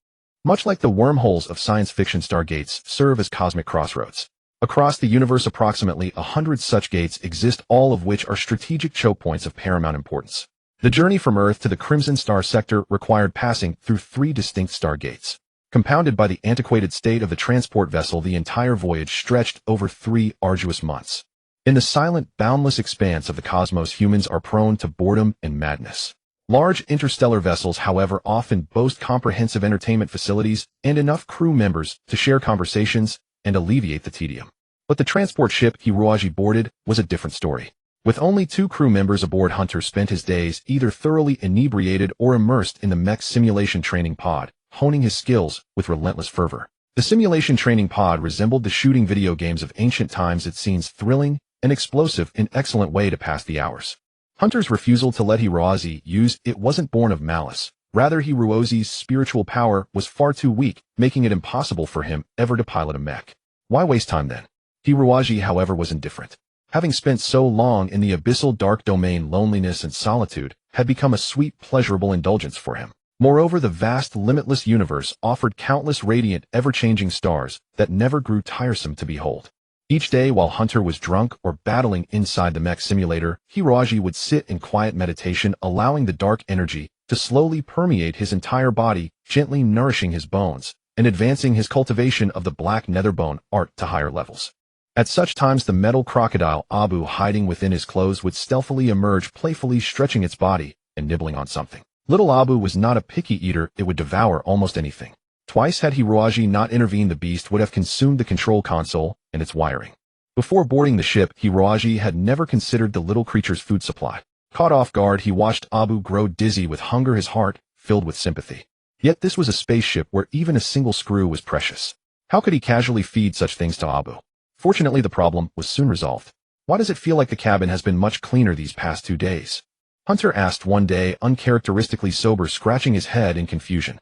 Speaker 1: Much like the wormholes of science fiction, stargates serve as cosmic crossroads. Across the universe, approximately 100 such gates exist, all of which are strategic choke points of paramount importance. The journey from Earth to the Crimson Star sector required passing through 3 distinct stargates. Compounded by the antiquated state of the transport vessel, the entire voyage stretched over 3 arduous months. In the silent, boundless expanse of the cosmos, humans are prone to boredom and madness. Large interstellar vessels, however, often boast comprehensive entertainment facilities and enough crew members to share conversations and alleviate the tedium. But the transport ship Hiroaji boarded was a different story. With only 2 crew members aboard, Hunter spent his days either thoroughly inebriated or immersed in the Mechs simulation training pod, honing his skills with relentless fervor. The simulation training pod resembled the shooting video games of ancient times. It seems thrilling and explosive, an excellent way to pass the hours. Hunter's refusal to let Hiroaji use it wasn't born of malice. Rather, Hiroaji's spiritual power was far too weak, making it impossible for him ever to pilot a mech. Why waste time then? Hiroaji, however, was indifferent. Having spent so long in the abyssal dark domain, loneliness and solitude had become a sweet, pleasurable indulgence for him. Moreover, the vast, limitless universe offered countless radiant, ever-changing stars that never grew tiresome to behold. Each day, while Hunter was drunk or battling inside the mech simulator, Hiroaji would sit in quiet meditation, allowing the dark energy to slowly permeate his entire body, gently nourishing his bones and advancing his cultivation of the black netherbone art to higher levels. At such times, the metal crocodile Abu, hiding within his clothes, would stealthily emerge, playfully stretching its body and nibbling on something. Little Abu was not a picky eater. It would devour almost anything. Twice had Hiroaji not intervened, the beast would have consumed the control console and its wiring. Before boarding the ship, Hiroaji had never considered the little creature's food supply. Caught off guard, he watched Abu grow dizzy with hunger, his heart filled with sympathy. Yet this was a spaceship where even a single screw was precious. How could he casually feed such things to Abu? Fortunately, the problem was soon resolved. Why does it feel like the cabin has been much cleaner these past 2 days? Hunter asked one day, uncharacteristically sober, scratching his head in confusion.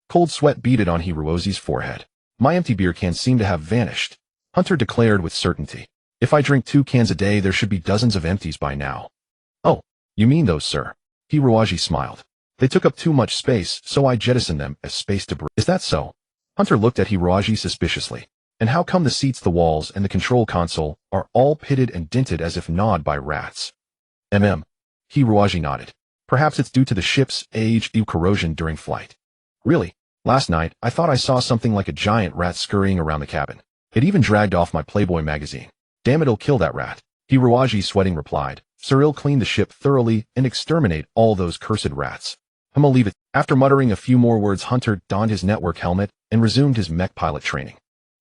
Speaker 1: Cold sweat beaded on Hiroaji's forehead. My empty beer can seemed to have vanished, Hunter declared with certainty. If I drink 2 cans a day, there should be dozens of empties by now. Oh, you mean those, sir? Hiroaji smiled. They took up too much space, so I jettisoned them as space debris. Is that so? Hunter looked at Hiroaji suspiciously. And how come the seats, the walls, and the control console are all pitted and dented as if gnawed by rats? Hiroaji nodded. Perhaps it's due to the ship's age and corrosion during flight. Really? Last night, I thought I saw something like a giant rat scurrying around the cabin. It even dragged off my Playboy magazine. Damn, it'll kill that rat. Hiroaji, sweating, replied. Cyril, clean the ship thoroughly and exterminate all those cursed rats. I'ma leave it. After muttering a few more words, Hunter donned his network helmet and resumed his mech pilot training.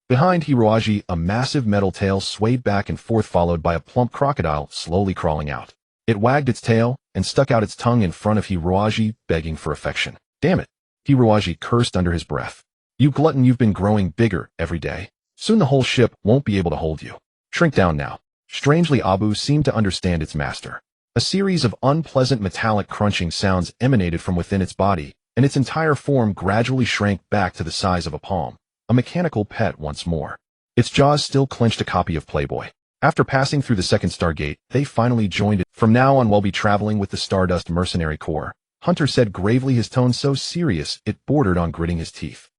Speaker 1: Behind Hiroaji, a massive metal tail swayed back and forth, followed by a plump crocodile slowly crawling out. It wagged its tail and stuck out its tongue in front of Hiroaji, begging for affection. Damn it! Hiroaji cursed under his breath. You glutton, you've been growing bigger every day. Soon the whole ship won't be able to hold you. Shrink down now. Strangely, Abu seemed to understand its master. A series of unpleasant metallic crunching sounds emanated from within its body, and its entire form gradually shrank back to the size of a palm. A mechanical pet once more. Its jaws still clenched a copy of Playboy. After passing through the second Stargate, they finally joined it. From now on, we'll be traveling with the Stardust Mercenary Corps, Hunter said gravely, his tone so serious it bordered on gritting his teeth.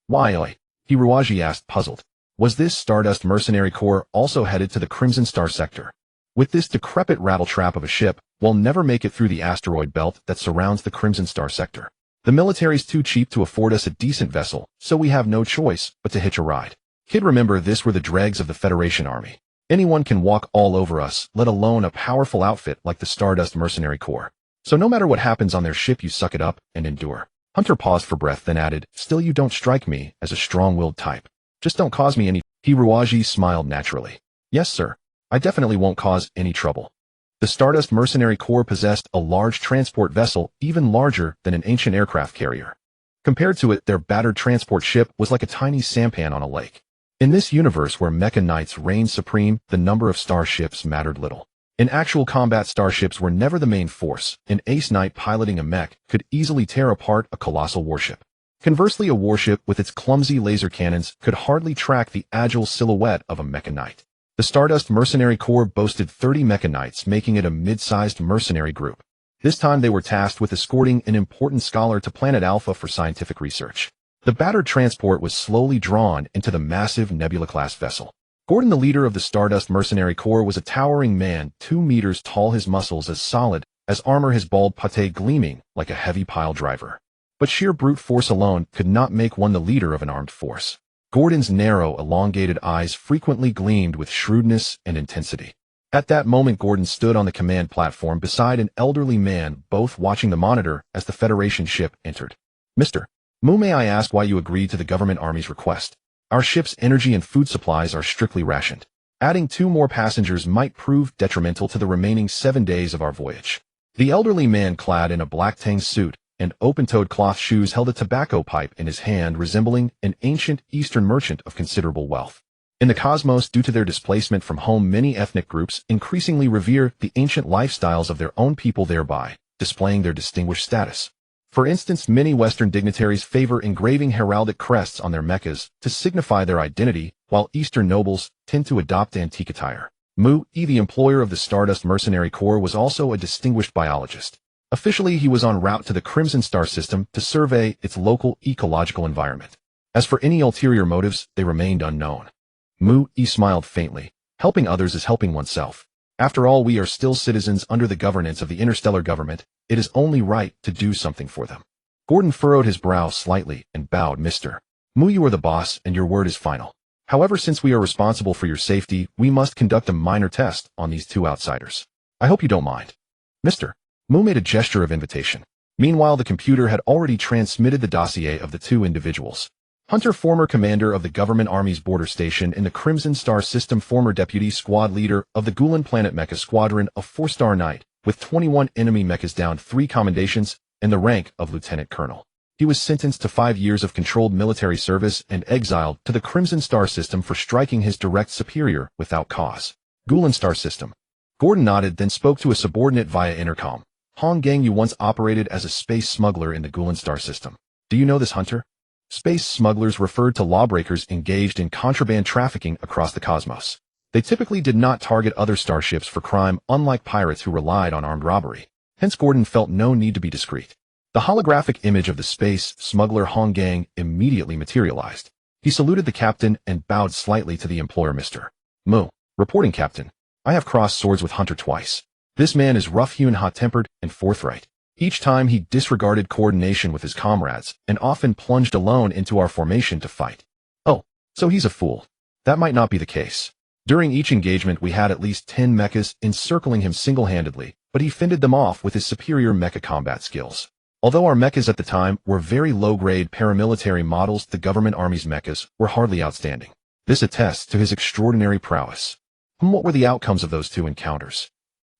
Speaker 1: Why? Hiroaji asked, puzzled. Was this Stardust Mercenary Corps also headed to the Crimson Star sector? With this decrepit rattletrap of a ship, we'll never make it through the asteroid belt that surrounds the Crimson Star sector. The military's too cheap to afford us a decent vessel, so we have no choice but to hitch a ride. Kid, remember, this were the dregs of the Federation Army. Anyone can walk all over us, let alone a powerful outfit like the Stardust Mercenary Corps. So no matter what happens on their ship, you suck it up and endure. Hunter paused for breath, then added, still, you don't strike me as a strong-willed type. Just don't cause me any. Hiroaji smiled naturally. Yes, sir. I definitely won't cause any trouble. The Stardust Mercenary Corps possessed a large transport vessel, even larger than an ancient aircraft carrier. Compared to it, their battered transport ship was like a tiny sampan on a lake. In this universe where mecha knights reigned supreme, the number of starships mattered little. In actual combat, starships were never the main force. An ace knight piloting a mech could easily tear apart a colossal warship. Conversely, a warship with its clumsy laser cannons could hardly track the agile silhouette of a mecha knight. The Stardust Mercenary Corps boasted 30 mecha knights, making it a mid-sized mercenary group. This time they were tasked with escorting an important scholar to Planet Alpha for scientific research. The battered transport was slowly drawn into the massive Nebula-class vessel. Gordon, the leader of the Stardust Mercenary Corps, was a towering man, 2 meters tall, his muscles as solid as armor, his bald pate gleaming like a heavy pile driver. But sheer brute force alone could not make one the leader of an armed force. Gordon's narrow, elongated eyes frequently gleamed with shrewdness and intensity. At that moment, Gordon stood on the command platform beside an elderly man, both watching the monitor as the Federation ship entered. Mr. Mu, may I ask why you agreed to the government army's request? Our ship's energy and food supplies are strictly rationed. Adding 2 more passengers might prove detrimental to the remaining 7 days of our voyage. The elderly man, clad in a black tang suit and open-toed cloth shoes, held a tobacco pipe in his hand, resembling an ancient Eastern merchant of considerable wealth. In the cosmos, due to their displacement from home, many ethnic groups increasingly revere the ancient lifestyles of their own people, thereby displaying their distinguished status. For instance, many Western dignitaries favor engraving heraldic crests on their mechas to signify their identity, while Eastern nobles tend to adopt antique attire. Mu, the employer of the Stardust Mercenary Corps, was also a distinguished biologist. Officially, he was en route to the Crimson Star system to survey its local ecological environment. As for any ulterior motives, they remained unknown. Mu smiled faintly. Helping others is helping oneself. After all, we are still citizens under the governance of the interstellar government. It is only right to do something for them. Gordon furrowed his brow slightly and bowed. Mr. Mu, you are the boss, and your word is final. However, since we are responsible for your safety, we must conduct a minor test on these 2 outsiders. I hope you don't mind. Mr. Mu made a gesture of invitation. Meanwhile, the computer had already transmitted the dossier of the 2 individuals. Hunter, former commander of the government army's border station in the Crimson Star system, former deputy squad leader of the Gulen Planet Mecha Squadron, a 4-star knight, with 21 enemy mechas down, 3 commendations, and the rank of lieutenant colonel. He was sentenced to 5 years of controlled military service and exiled to the Crimson Star system for striking his direct superior without cause. Gulen Star system. Gordon nodded, then spoke to a subordinate via intercom. Hong Gang, you once operated as a space smuggler in the Gulen Star system. Do you know this, Hunter? Space smugglers referred to lawbreakers engaged in contraband trafficking across the cosmos. They typically did not target other starships for crime, unlike pirates who relied on armed robbery. Hence, Gordon felt no need to be discreet. The holographic image of the space smuggler Hong Gang immediately materialized. He saluted the captain and bowed slightly to the employer. Mr. Mu, reporting, Captain. I have crossed swords with Hunter twice. This man is rough-hewn, hot-tempered, and forthright. Each time he disregarded coordination with his comrades and often plunged alone into our formation to fight. Oh, so he's a fool. That might not be the case. During each engagement, we had at least 10 mechas encircling him single-handedly, but he fended them off with his superior mecha combat skills. Although our mechas at the time were very low-grade paramilitary models, the government army's mechas were hardly outstanding. This attests to his extraordinary prowess. What were the outcomes of those 2 encounters?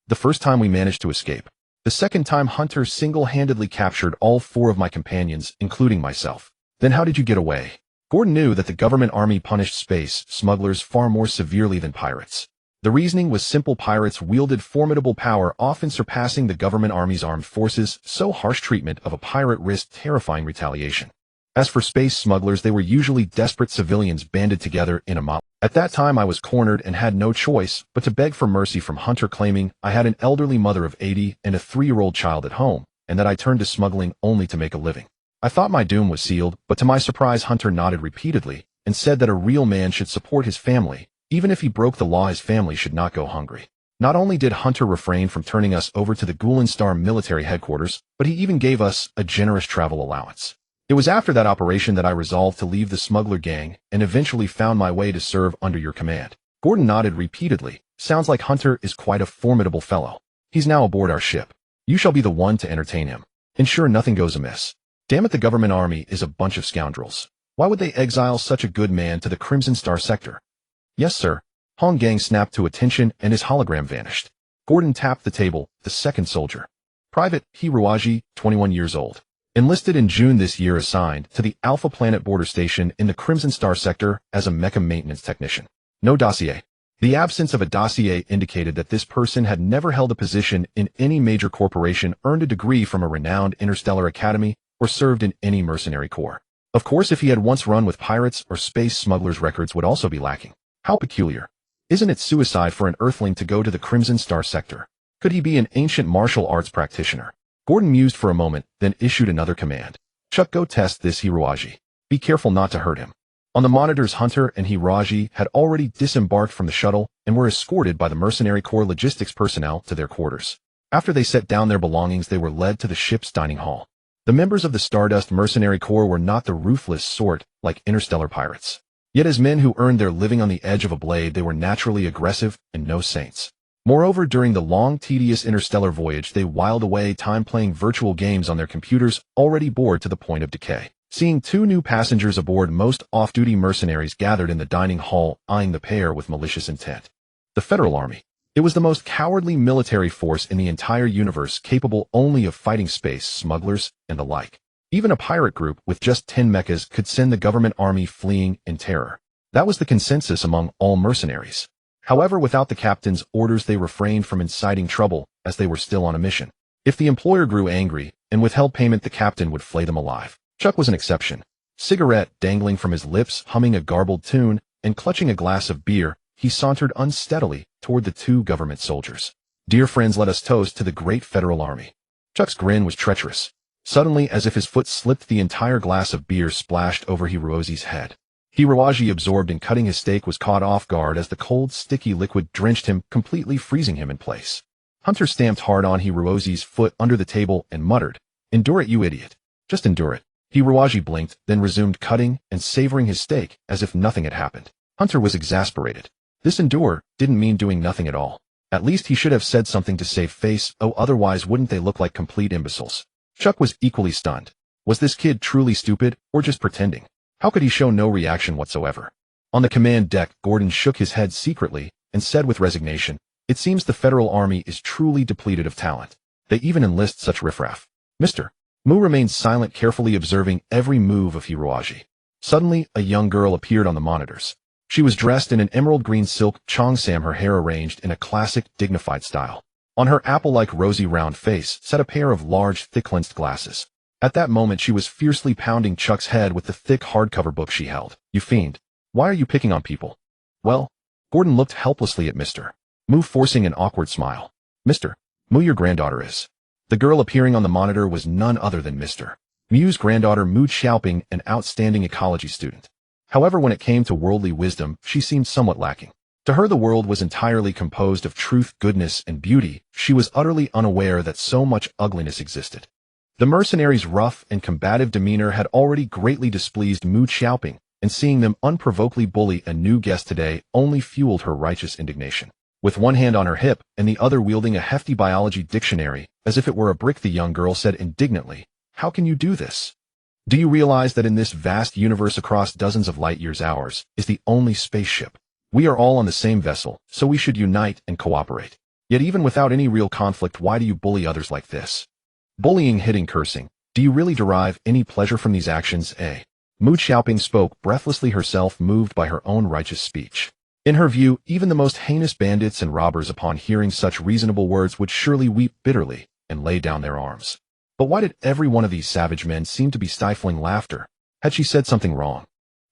Speaker 1: The first time we managed to escape. The second time, Hunter single-handedly captured all 4 of my companions, including myself. Then how did you get away? Gordon knew that the government army punished space smugglers far more severely than pirates. The reasoning was simple: pirates wielded formidable power, often surpassing the government army's armed forces, so harsh treatment of a pirate risked terrifying retaliation. As for space smugglers, they were usually desperate civilians banded together in a mob. At that time, I was cornered and had no choice but to beg for mercy from Hunter, claiming I had an elderly mother of 80 and a 3-year-old child at home, and that I turned to smuggling only to make a living. I thought my doom was sealed, but to my surprise, Hunter nodded repeatedly and said that a real man should support his family. Even if he broke the law, his family should not go hungry. Not only did Hunter refrain from turning us over to the Gulen Star military headquarters, but he even gave us a generous travel allowance. It was after that operation that I resolved to leave the smuggler gang and eventually found my way to serve under your command. Gordon nodded repeatedly. Sounds like Hunter is quite a formidable fellow. He's now aboard our ship. You shall be the one to entertain him. Ensure nothing goes amiss. Damn it, the government army is a bunch of scoundrels. Why would they exile such a good man to the Crimson Star sector? Yes, sir. Hong Gang snapped to attention and his hologram vanished. Gordon tapped the table. The second soldier. Private Hiruaji, 21 years old. Enlisted in June this year, assigned to the Alpha Planet border station in the Crimson Star sector as a mecha maintenance technician. No dossier. The absence of a dossier indicated that this person had never held a position in any major corporation, earned a degree from a renowned interstellar academy, or served in any mercenary corps. Of course, if he had once run with pirates or space smugglers, records would also be lacking. How peculiar. Isn't it suicide for an Earthling to go to the Crimson Star sector? Could he be an ancient martial arts practitioner? Gordon mused for a moment, then issued another command. Chuck, go test this Hiroaji. Be careful not to hurt him. On the monitors, Hunter and Hiroaji had already disembarked from the shuttle and were escorted by the Mercenary Corps logistics personnel to their quarters. After they set down their belongings, they were led to the ship's dining hall. The members of the Stardust Mercenary Corps were not the ruthless sort like interstellar pirates. Yet as men who earned their living on the edge of a blade, they were naturally aggressive and no saints. Moreover, during the long, tedious interstellar voyage, they whiled away time playing virtual games on their computers, already bored to the point of decay. Seeing two new passengers aboard, most off-duty mercenaries gathered in the dining hall, eyeing the pair with malicious intent. The Federal Army. It was the most cowardly military force in the entire universe, capable only of fighting space smugglers and the like. Even a pirate group with just 10 mechas could send the government army fleeing in terror. That was the consensus among all mercenaries. However, without the captain's orders, they refrained from inciting trouble, as they were still on a mission. If the employer grew angry and withheld payment, the captain would flay them alive. Chuck was an exception. Cigarette dangling from his lips, humming a garbled tune, and clutching a glass of beer, he sauntered unsteadily toward the two government soldiers. Dear friends, let us toast to the great Federal Army. Chuck's grin was treacherous. Suddenly, as if his foot slipped, the entire glass of beer splashed over Hiroaji's head. Hiroaji, absorbed in cutting his steak, was caught off guard as the cold, sticky liquid drenched him, completely freezing him in place. Hunter stamped hard on Hiroaji's foot under the table and muttered, "Endure it, you idiot. Just endure it." Hiroaji blinked, then resumed cutting and savoring his steak as if nothing had happened. Hunter was exasperated. This endure didn't mean doing nothing at all. At least he should have said something to save face, otherwise wouldn't they look like complete imbeciles? Chuck was equally stunned. Was this kid truly stupid, or just pretending? How could he show no reaction whatsoever? On the command deck, Gordon shook his head secretly and said with resignation, "It seems the Federal Army is truly depleted of talent. They even enlist such riffraff." Mr. Mu remained silent, carefully observing every move of Hiroaji. Suddenly, a young girl appeared on the monitors. She was dressed in an emerald green silk cheongsam, her hair arranged in a classic, dignified style. On her apple-like rosy round face sat a pair of large, thick-lensed glasses. At that moment, she was fiercely pounding Chuck's head with the thick hardcover book she held. "You fiend. Why are you picking on people?" "Well," Gordon looked helplessly at Mr. Mu, forcing an awkward smile. "Mr. Mu, your granddaughter is." The girl appearing on the monitor was none other than Mr. Mu's granddaughter, Mu Xiaoping, an outstanding ecology student. However, when it came to worldly wisdom, she seemed somewhat lacking. To her, the world was entirely composed of truth, goodness, and beauty. She was utterly unaware that so much ugliness existed. The mercenaries' rough and combative demeanor had already greatly displeased Mu Xiaoping, and seeing them unprovokedly bully a new guest today only fueled her righteous indignation. With one hand on her hip and the other wielding a hefty biology dictionary, as if it were a brick, the young girl said indignantly, "How can you do this? Do you realize that in this vast universe across dozens of light years, ours is the only spaceship? We are all on the same vessel, so we should unite and cooperate. Yet even without any real conflict, why do you bully others like this? Bullying, hitting, cursing. Do you really derive any pleasure from these actions, eh?" Mu Xiaoping spoke breathlessly, herself moved by her own righteous speech. In her view, even the most heinous bandits and robbers, upon hearing such reasonable words, would surely weep bitterly and lay down their arms. But why did every one of these savage men seem to be stifling laughter? Had she said something wrong?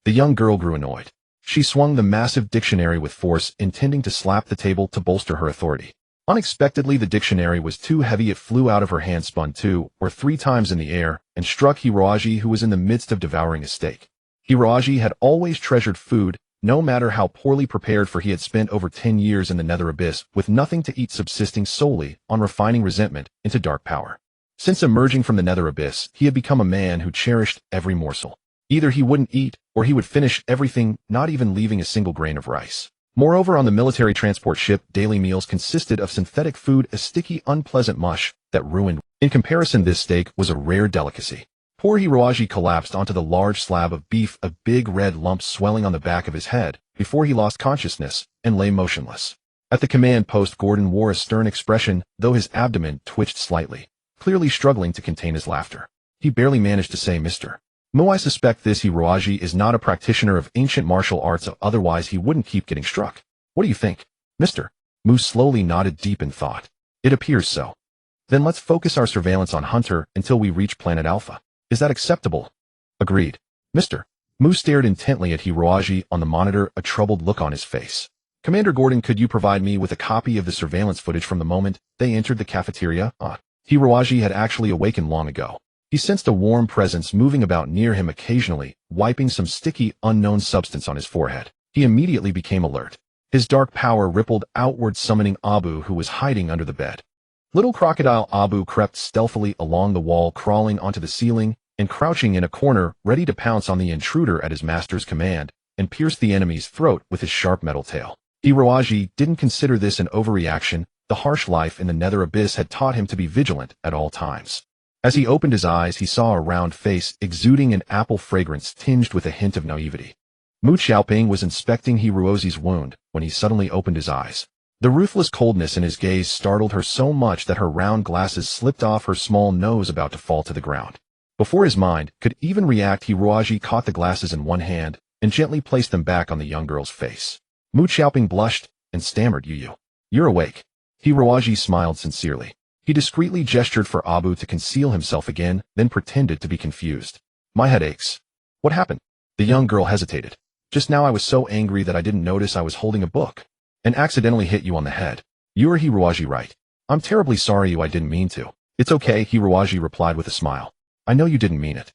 Speaker 1: The young girl grew annoyed. She swung the massive dictionary with force, intending to slap the table to bolster her authority. Unexpectedly, the dictionary was too heavy. It flew out of her hand, spun 2 or 3 times in the air, and struck Hiroaji, who was in the midst of devouring a steak. Hiroaji had always treasured food, no matter how poorly prepared, for he had spent over 10 years in the nether abyss with nothing to eat, subsisting solely on refining resentment into dark power. Since emerging from the nether abyss, he had become a man who cherished every morsel. Either he wouldn't eat, or he would finish everything, not even leaving a single grain of rice. Moreover, on the military transport ship, daily meals consisted of synthetic food, a sticky, unpleasant mush that ruined. In comparison, this steak was a rare delicacy. Poor Hiroaji collapsed onto the large slab of beef, a big red lump swelling on the back of his head, before he lost consciousness and lay motionless. At the command post, Gordon wore a stern expression, though his abdomen twitched slightly, clearly struggling to contain his laughter. He barely managed to say Mr. Mu. I suspect this Hiroaji is not a practitioner of ancient martial arts, otherwise he wouldn't keep getting struck. What do you think, Mr. Mu slowly nodded, deep in thought. It appears so. Then let's focus our surveillance on Hunter until we reach planet Alpha. Is that acceptable? Agreed. Mr. Mu stared intently at Hiroaji on the monitor, a troubled look on his face. Commander Gordon, could you provide me with a copy of the surveillance footage from the moment they entered the cafeteria? Hiroaji had actually awakened long ago. He sensed a warm presence moving about near him, occasionally wiping some sticky, unknown substance on his forehead. He immediately became alert. His dark power rippled outward, summoning Abu, who was hiding under the bed. Little crocodile Abu crept stealthily along the wall, crawling onto the ceiling and crouching in a corner, ready to pounce on the intruder at his master's command and pierce the enemy's throat with his sharp metal tail. Hiroaji didn't consider this an overreaction. The harsh life in the nether abyss had taught him to be vigilant at all times. As he opened his eyes, he saw a round face exuding an apple fragrance tinged with a hint of naivety. Mu Xiaoping was inspecting Hiroaji's wound when he suddenly opened his eyes. The ruthless coldness in his gaze startled her so much that her round glasses slipped off her small nose, about to fall to the ground. Before his mind could even react, Hiroaji caught the glasses in one hand and gently placed them back on the young girl's face. Mu Xiaoping blushed and stammered, You're awake. Hiroaji smiled sincerely. He discreetly gestured for Abu to conceal himself again, then pretended to be confused. My head aches. What happened? The young girl hesitated. Just now I was so angry that I didn't notice I was holding a book and accidentally hit you on the head. You're Hiroaji, right? I'm terribly sorry, I didn't mean to. It's okay, Hiroaji replied with a smile. I know you didn't mean it.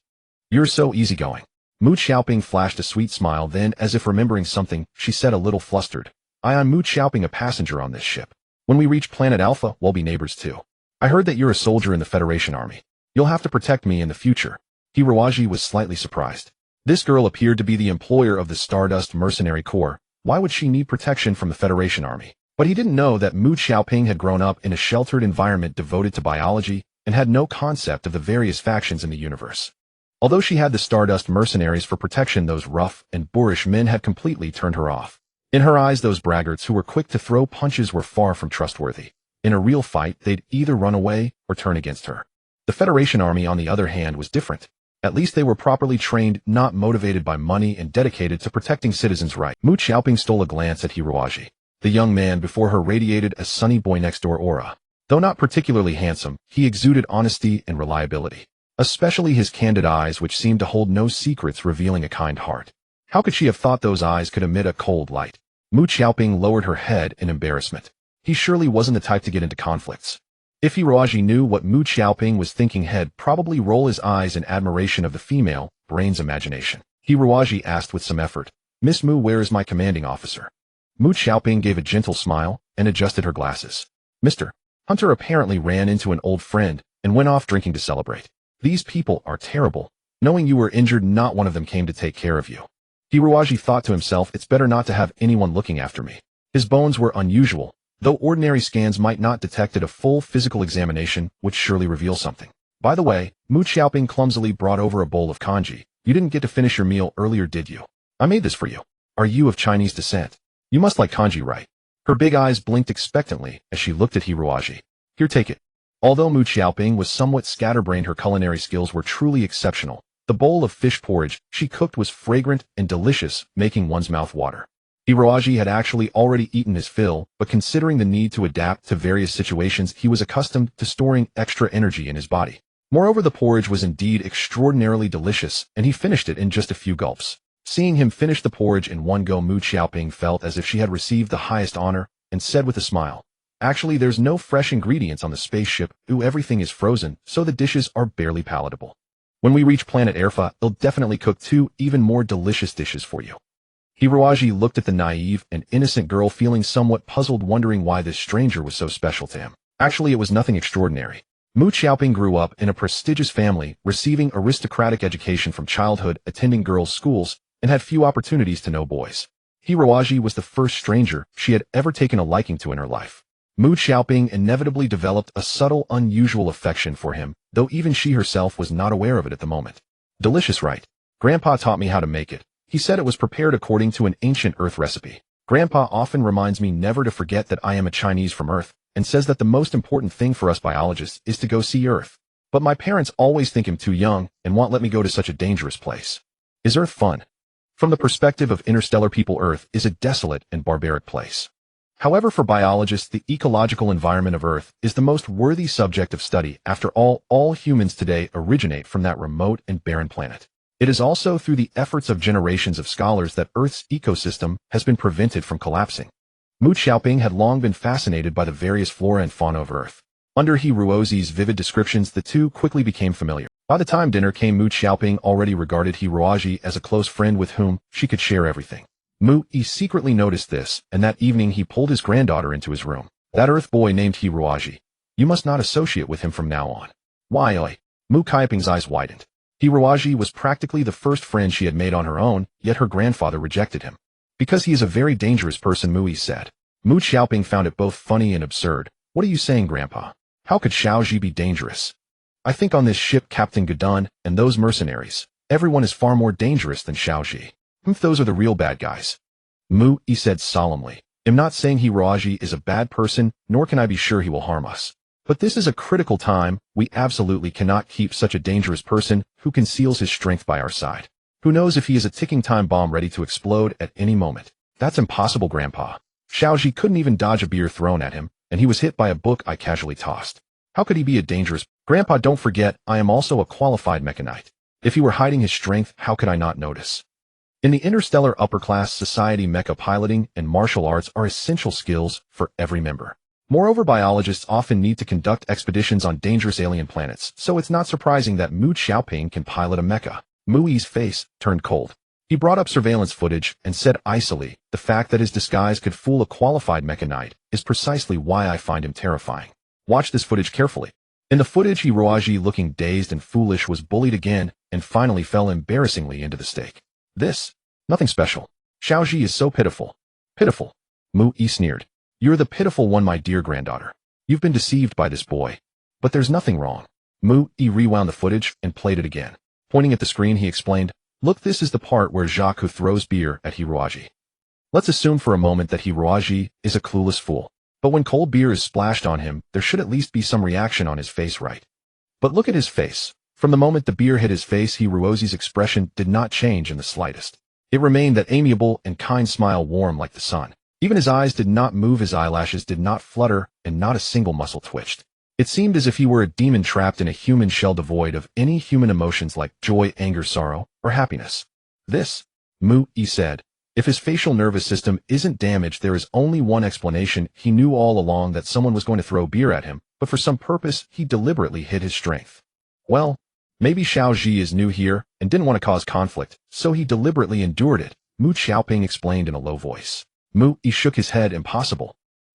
Speaker 1: You're so easygoing. Mu Xiaoping flashed a sweet smile, then, as if remembering something, she said, a little flustered. I'm Mu Xiaoping, a passenger on this ship. When we reach planet Alpha, we'll be neighbors too. I heard that you're a soldier in the Federation Army. You'll have to protect me in the future. Hiroaji was slightly surprised. This girl appeared to be the employer of the Stardust Mercenary Corps. Why would she need protection from the Federation Army? But he didn't know that Mu Xiaoping had grown up in a sheltered environment devoted to biology and had no concept of the various factions in the universe. Although she had the Stardust Mercenaries for protection, those rough and boorish men had completely turned her off. In her eyes, those braggarts who were quick to throw punches were far from trustworthy. In a real fight, they'd either run away or turn against her. The Federation Army, on the other hand, was different. At least they were properly trained, not motivated by money, and dedicated to protecting citizens' rights. Mu Xiaoping stole a glance at Hiroaji. The young man before her radiated a sunny boy-next-door aura. Though not particularly handsome, he exuded honesty and reliability. Especially his candid eyes, which seemed to hold no secrets, revealing a kind heart. How could she have thought those eyes could emit a cold light? Mu Xiaoping lowered her head in embarrassment. He surely wasn't the type to get into conflicts. If Hiroaji knew what Mu Xiaoping was thinking, he'd probably roll his eyes in admiration of the female brain's imagination. Hiroaji asked with some effort, Miss Mu, where is my commanding officer? Mu Xiaoping gave a gentle smile and adjusted her glasses. Mr. Hunter apparently ran into an old friend and went off drinking to celebrate. These people are terrible. Knowing you were injured, not one of them came to take care of you. Hiroaji thought to himself, it's better not to have anyone looking after me. His bones were unusual. Though ordinary scans might not detect it, a full physical examination would surely reveal something. By the way, Mu Xiaoping clumsily brought over a bowl of kanji. You didn't get to finish your meal earlier, did you? I made this for you. Are you of Chinese descent? You must like kanji, right? Her big eyes blinked expectantly as she looked at Hiroaji. Here, take it. Although Mu Xiaoping was somewhat scatterbrained, her culinary skills were truly exceptional. The bowl of fish porridge she cooked was fragrant and delicious, making one's mouth water. Hiroaji had actually already eaten his fill, but considering the need to adapt to various situations, he was accustomed to storing extra energy in his body. Moreover, the porridge was indeed extraordinarily delicious, and he finished it in just a few gulps. Seeing him finish the porridge in one go, Mu Xiaoping felt as if she had received the highest honor, and said with a smile, Actually, there's no fresh ingredients on the spaceship. Everything is frozen, so the dishes are barely palatable. When we reach planet Alpha, they'll definitely cook 2 even more delicious dishes for you. Hiroaji looked at the naive and innocent girl, feeling somewhat puzzled, wondering why this stranger was so special to him. Actually, it was nothing extraordinary. Mu Xiaoping grew up in a prestigious family, receiving aristocratic education from childhood, attending girls' schools, and had few opportunities to know boys. Hiroaji was the first stranger she had ever taken a liking to in her life. Mu Xiaoping inevitably developed a subtle, unusual affection for him, though even she herself was not aware of it at the moment. Delicious, right? Grandpa taught me how to make it. He said it was prepared according to an ancient Earth recipe. Grandpa often reminds me never to forget that I am a Chinese from Earth, and says that the most important thing for us biologists is to go see Earth. But my parents always think I'm too young and won't let me go to such a dangerous place. Is Earth fun? From the perspective of interstellar people, Earth is a desolate and barbaric place. However, for biologists, the ecological environment of Earth is the most worthy subject of study. After all humans today originate from that remote and barren planet. It is also through the efforts of generations of scholars that Earth's ecosystem has been prevented from collapsing. Mu Xiaoping had long been fascinated by the various flora and fauna of Earth. Under He Ruozi's vivid descriptions, the two quickly became familiar. By the time dinner came, Mu Xiaoping already regarded He Ruozi as a close friend with whom she could share everything. Mu Yi secretly noticed this, and that evening he pulled his granddaughter into his room. That Earth boy named He Ruozi. You must not associate with him from now on. Why, oi? Mu Xiaoping's eyes widened. He Ruozi was practically the first friend she had made on her own, yet her grandfather rejected him. Because he is a very dangerous person, Mu Yi said. Mu Xiaoping found it both funny and absurd. What are you saying, Grandpa? How could Xiaoji be dangerous? I think on this ship, Captain Gadun and those mercenaries, everyone is far more dangerous than Xiaoji. Those are the real bad guys. Mu Yi said solemnly. I'm not saying He Ruozi is a bad person, nor can I be sure he will harm us. But this is a critical time. We absolutely cannot keep such a dangerous person who conceals his strength by our side. Who knows if he is a ticking time bomb ready to explode at any moment? That's impossible, Grandpa. Xiaoji couldn't even dodge a beer thrown at him, and he was hit by a book I casually tossed. How could he be a dangerous? Grandpa, don't forget, I am also a qualified mechanite. If he were hiding his strength, how could I not notice? In the interstellar upper-class society, mecha piloting and martial arts are essential skills for every member. Moreover, biologists often need to conduct expeditions on dangerous alien planets, so it's not surprising that Mu Xiaoping can pilot a mecha. Mu Yi's face turned cold. He brought up surveillance footage and said icily, the fact that his disguise could fool a qualified mechanite is precisely why I find him terrifying. Watch this footage carefully. In the footage, He Ruozi, looking dazed and foolish, was bullied again and finally fell embarrassingly into the stake. This? Nothing special. Xiaoji is so pitiful. Pitiful. Mu Yi sneered. You're the pitiful one, my dear granddaughter. You've been deceived by this boy. But there's nothing wrong. Mu Yi rewound the footage and played it again. Pointing at the screen, he explained, look, this is the part where Jacques throws beer at He Ruozi. Let's assume for a moment that He Ruozi is a clueless fool. But when cold beer is splashed on him, there should at least be some reaction on his face, right? But look at his face. From the moment the beer hit his face, He Ruozi's expression did not change in the slightest. It remained that amiable and kind smile, warm like the sun. Even his eyes did not move, his eyelashes did not flutter, and not a single muscle twitched. It seemed as if he were a demon trapped in a human shell devoid of any human emotions like joy, anger, sorrow, or happiness. This, Mu Yi said, if his facial nervous system isn't damaged, there is only one explanation. He knew all along that someone was going to throw beer at him, but for some purpose, he deliberately hid his strength. Well, maybe Xiaoji is new here and didn't want to cause conflict, so he deliberately endured it, Mu Xiaoping explained in a low voice. Mu Yi shook his head. Impossible.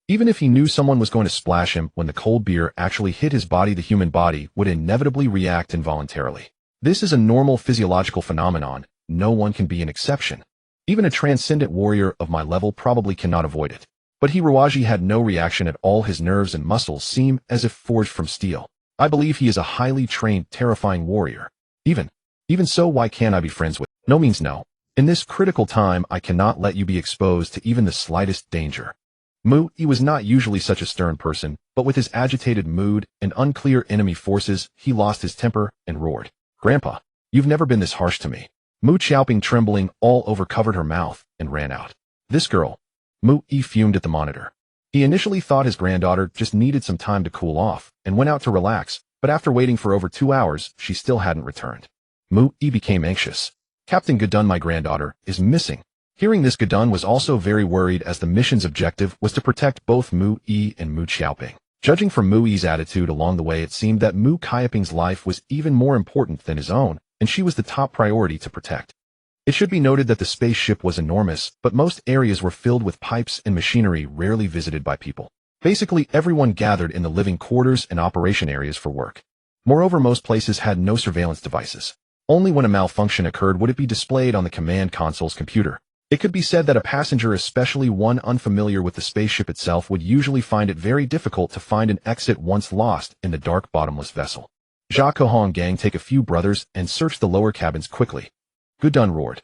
Speaker 1: Even if he knew someone was going to splash him when the cold beer actually hit his body, the human body would inevitably react involuntarily. This is a normal physiological phenomenon. No one can be an exception. Even a transcendent warrior of my level probably cannot avoid it. But He Ruozi had no reaction at all. His nerves and muscles seem as if forged from steel. I believe he is a highly trained, terrifying warrior. Even so, why can't I be friends with? No means no. In this critical time, I cannot let you be exposed to even the slightest danger. Mu Yi was not usually such a stern person, but with his agitated mood and unclear enemy forces, he lost his temper and roared. Grandpa, you've never been this harsh to me. Mu Xiaoping, trembling all over, covered her mouth and ran out. This girl. Mu Yi fumed at the monitor. He initially thought his granddaughter just needed some time to cool off and went out to relax, but after waiting for over 2 hours, she still hadn't returned. Mu Yi became anxious. Captain Gadun, my granddaughter, is missing. Hearing this, Gadun was also very worried, as the mission's objective was to protect both Mu Yi and Mu Xiaoping. Judging from Mu Yi's attitude along the way, it seemed that Mu Xiaoping's life was even more important than his own, and she was the top priority to protect. It should be noted that the spaceship was enormous, but most areas were filled with pipes and machinery rarely visited by people. Basically, everyone gathered in the living quarters and operation areas for work. Moreover, most places had no surveillance devices. Only when a malfunction occurred would it be displayed on the command console's computer. It could be said that a passenger, especially one unfamiliar with the spaceship itself, would usually find it very difficult to find an exit once lost in the dark, bottomless vessel. Jacques Hong gang, take a few brothers and search the lower cabins quickly. Gadun roared.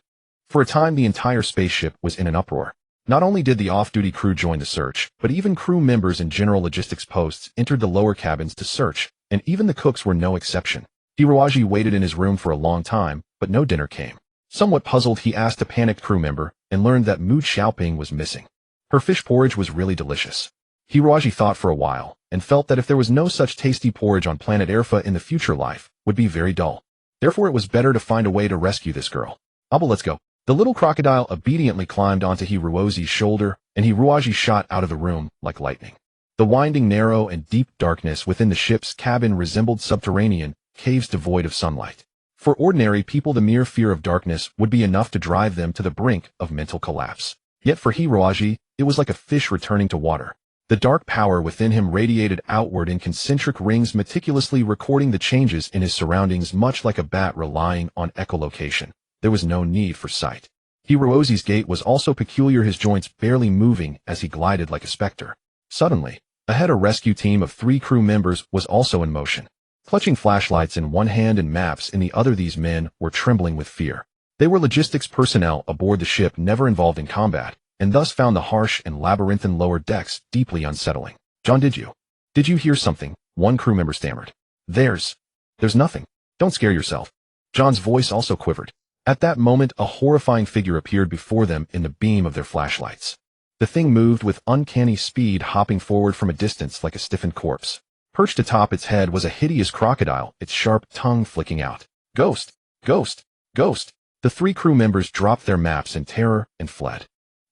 Speaker 1: For a time, the entire spaceship was in an uproar. Not only did the off-duty crew join the search, but even crew members and general logistics posts entered the lower cabins to search, and even the cooks were no exception. Hiroaji waited in his room for a long time, but no dinner came. Somewhat puzzled, he asked a panicked crew member and learned that Mu Xiaoping was missing. Her fish porridge was really delicious. Hiroaji thought for a while and felt that if there was no such tasty porridge on planet Erfa in the future, life would be very dull. Therefore, it was better to find a way to rescue this girl. Abel, let's go. The little crocodile obediently climbed onto Hiroaji's shoulder, and Hiroaji shot out of the room like lightning. The winding, narrow, and deep darkness within the ship's cabin resembled subterranean caves devoid of sunlight. For ordinary people, the mere fear of darkness would be enough to drive them to the brink of mental collapse. Yet for Hiroaji, it was like a fish returning to water. The dark power within him radiated outward in concentric rings, meticulously recording the changes in his surroundings, much like a bat relying on echolocation. There was no need for sight. Hiroaji's gait was also peculiar, his joints barely moving as he glided like a specter. Suddenly, ahead, a rescue team of 3 crew members was also in motion. Clutching flashlights in one hand and maps in the other, these men were trembling with fear. They were logistics personnel aboard the ship never involved in combat, and thus found the harsh and labyrinthine lower decks deeply unsettling. John, did you hear something? One crew member stammered. There's nothing. Don't scare yourself. John's voice also quivered. At that moment, a horrifying figure appeared before them in the beam of their flashlights. The thing moved with uncanny speed, hopping forward from a distance like a stiffened corpse. Perched atop its head was a hideous crocodile, its sharp tongue flicking out. Ghost! Ghost! Ghost! The 3 crew members dropped their maps in terror and fled.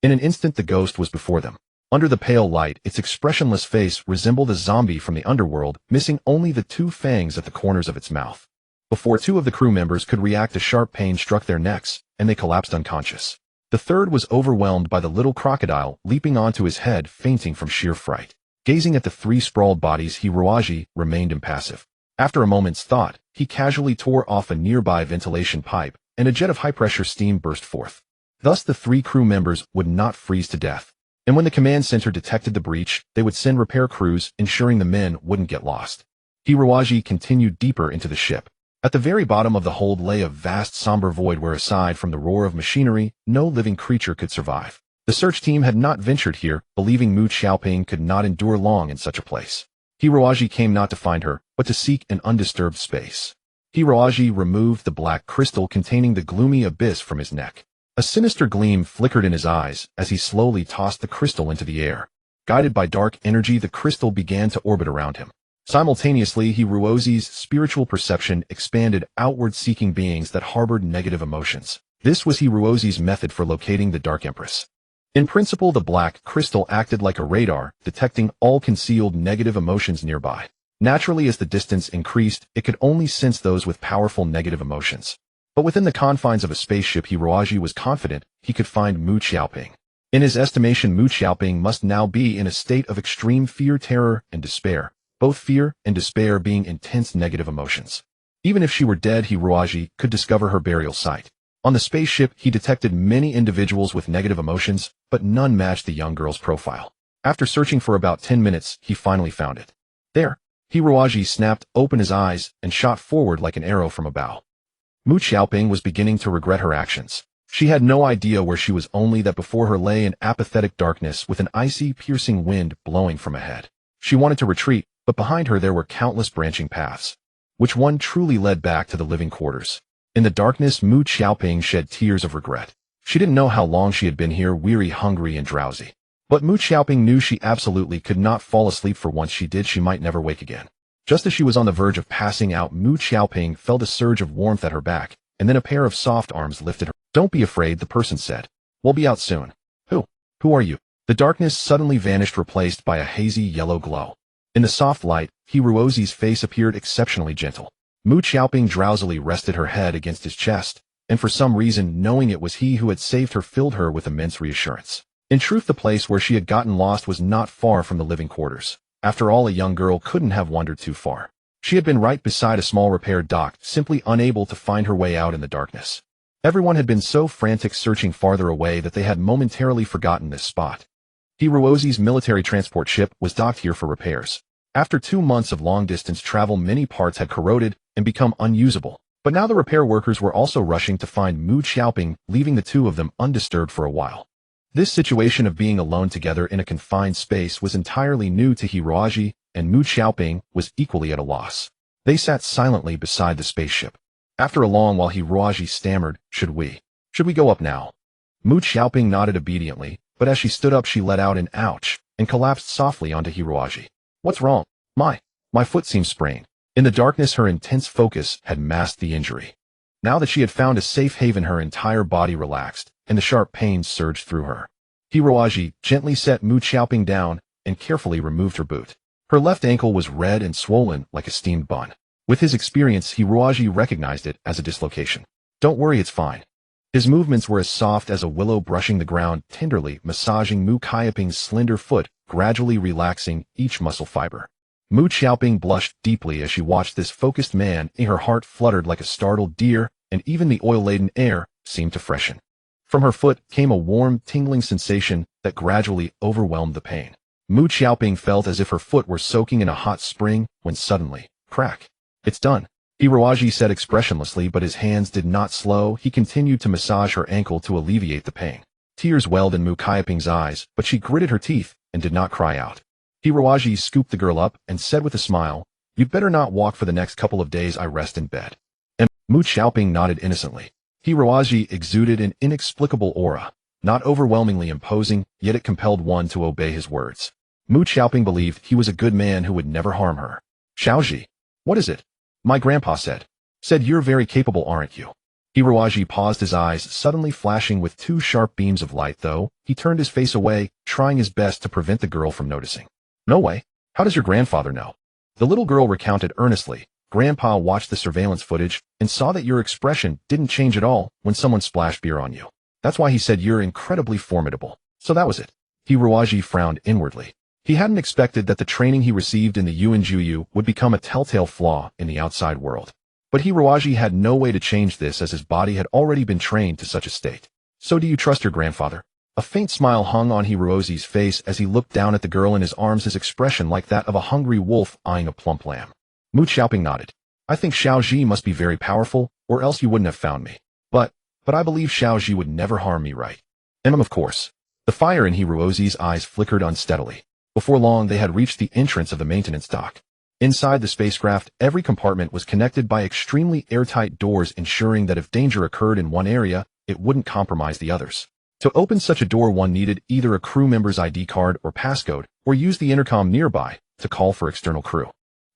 Speaker 1: In an instant, the ghost was before them. Under the pale light, its expressionless face resembled a zombie from the underworld, missing only the 2 fangs at the corners of its mouth. Before 2 of the crew members could react, a sharp pain struck their necks, and they collapsed unconscious. The third was overwhelmed by the little crocodile leaping onto his head, fainting from sheer fright. Gazing at the 3 sprawled bodies, Hiroaji remained impassive. After a moment's thought, he casually tore off a nearby ventilation pipe, and a jet of high-pressure steam burst forth. Thus the 3 crew members would not freeze to death. And when the command center detected the breach, they would send repair crews, ensuring the men wouldn't get lost. Hiroaji continued deeper into the ship. At the very bottom of the hold lay a vast somber void where, aside from the roar of machinery, no living creature could survive. The search team had not ventured here, believing Mu Xiaoping could not endure long in such a place. Hiroaji came not to find her, but to seek an undisturbed space. Hiroaji removed the black crystal containing the gloomy abyss from his neck. A sinister gleam flickered in his eyes as he slowly tossed the crystal into the air. Guided by dark energy, the crystal began to orbit around him. Simultaneously, Hiroaji's spiritual perception expanded outward, seeking beings that harbored negative emotions. This was Hiroaji's method for locating the Dark Empress. In principle, the black crystal acted like a radar, detecting all concealed negative emotions nearby. Naturally, as the distance increased, it could only sense those with powerful negative emotions. But within the confines of a spaceship, Hiroaji was confident he could find Mu Xiaoping. In his estimation, Mu Xiaoping must now be in a state of extreme fear, terror, and despair, both fear and despair being intense negative emotions. Even if she were dead, Hiroaji could discover her burial site. On the spaceship, he detected many individuals with negative emotions, but none matched the young girl's profile. After searching for about 10 minutes, he finally found it. There, Hiroaji snapped open his eyes and shot forward like an arrow from a bow. Mu Xiaoping was beginning to regret her actions. She had no idea where she was, only that before her lay an apathetic darkness with an icy, piercing wind blowing from ahead. She wanted to retreat, but behind her there were countless branching paths. Which one truly led back to the living quarters? In the darkness, Mu Xiaoping shed tears of regret. She didn't know how long she had been here, weary, hungry, and drowsy. But Mu Xiaoping knew she absolutely could not fall asleep, for once she did, she might never wake again. Just as she was on the verge of passing out, Mu Xiaoping felt a surge of warmth at her back, and then a pair of soft arms lifted her. Don't be afraid, the person said. We'll be out soon. Who are you? The darkness suddenly vanished, replaced by a hazy yellow glow. In the soft light, Hiroaji's face appeared exceptionally gentle. Mu Xiaoping drowsily rested her head against his chest, and for some reason, knowing it was he who had saved her filled her with immense reassurance. In truth, the place where she had gotten lost was not far from the living quarters. After all, a young girl couldn't have wandered too far. She had been right beside a small repair dock, simply unable to find her way out in the darkness. Everyone had been so frantic searching farther away that they had momentarily forgotten this spot. Hiroaji's military transport ship was docked here for repairs. After 2 months of long-distance travel, many parts had corroded and become unusable. But now the repair workers were also rushing to find Mu Xiaoping, leaving the 2 of them undisturbed for a while. This situation of being alone together in a confined space was entirely new to Hiroaji, and Mu Xiaoping was equally at a loss. They sat silently beside the spaceship. After a long while Hiroaji stammered, Should we go up now? Mu Xiaoping nodded obediently, but as she stood up she let out an ouch, and collapsed softly onto Hiroaji. What's wrong? My foot seems sprained. In the darkness her intense focus had masked the injury. Now that she had found a safe haven her entire body relaxed, and the sharp pains surged through her. Hiroaji gently set Mu Xiaoping down and carefully removed her boot. Her left ankle was red and swollen like a steamed bun. With his experience, Hiroaji recognized it as a dislocation. Don't worry, it's fine. His movements were as soft as a willow brushing the ground, tenderly massaging Mu Xiaoping's slender foot, gradually relaxing each muscle fiber. Mu Xiaoping blushed deeply as she watched this focused man, and her heart fluttered like a startled deer, and even the oil-laden air seemed to freshen. From her foot came a warm, tingling sensation that gradually overwhelmed the pain. Mu Xiaoping felt as if her foot were soaking in a hot spring, when suddenly, crack. It's done. Hiroaji said expressionlessly, but his hands did not slow. He continued to massage her ankle to alleviate the pain. Tears welled in Mu Xiaoping's eyes, but she gritted her teeth and did not cry out. Hiroaji scooped the girl up and said with a smile, You'd better not walk for the next couple of days. I rest in bed. And Mu Xiaoping nodded innocently. Hiroaji exuded an inexplicable aura, not overwhelmingly imposing, yet it compelled one to obey his words. Mu Xiaoping believed he was a good man who would never harm her. Xiaoji. What is it? My grandpa said. You're very capable, aren't you? Hiroaji paused, his eyes suddenly flashing with two sharp beams of light, though he turned his face away, trying his best to prevent the girl from noticing. No way. How does your grandfather know? The little girl recounted earnestly. Grandpa watched the surveillance footage and saw that your expression didn't change at all when someone splashed beer on you. That's why he said you're incredibly formidable. So that was it. Hiroaji frowned inwardly. He hadn't expected that the training he received in the Yuanjuyu would become a telltale flaw in the outside world. But Hiroaji had no way to change this, as his body had already been trained to such a state. So do you trust your grandfather? A faint smile hung on Hiroaji's face as he looked down at the girl in his arms, his expression like that of a hungry wolf eyeing a plump lamb. Mu Xiaoping nodded. I think Xiaoji must be very powerful, or else you wouldn't have found me. But I believe Xiaoji would never harm me, right? Of course. The fire in Hiroaji's eyes flickered unsteadily. Before long they had reached the entrance of the maintenance dock. Inside the spacecraft, every compartment was connected by extremely airtight doors, ensuring that if danger occurred in one area, it wouldn't compromise the others. To open such a door one needed either a crew member's ID card or passcode, or use the intercom nearby to call for external crew.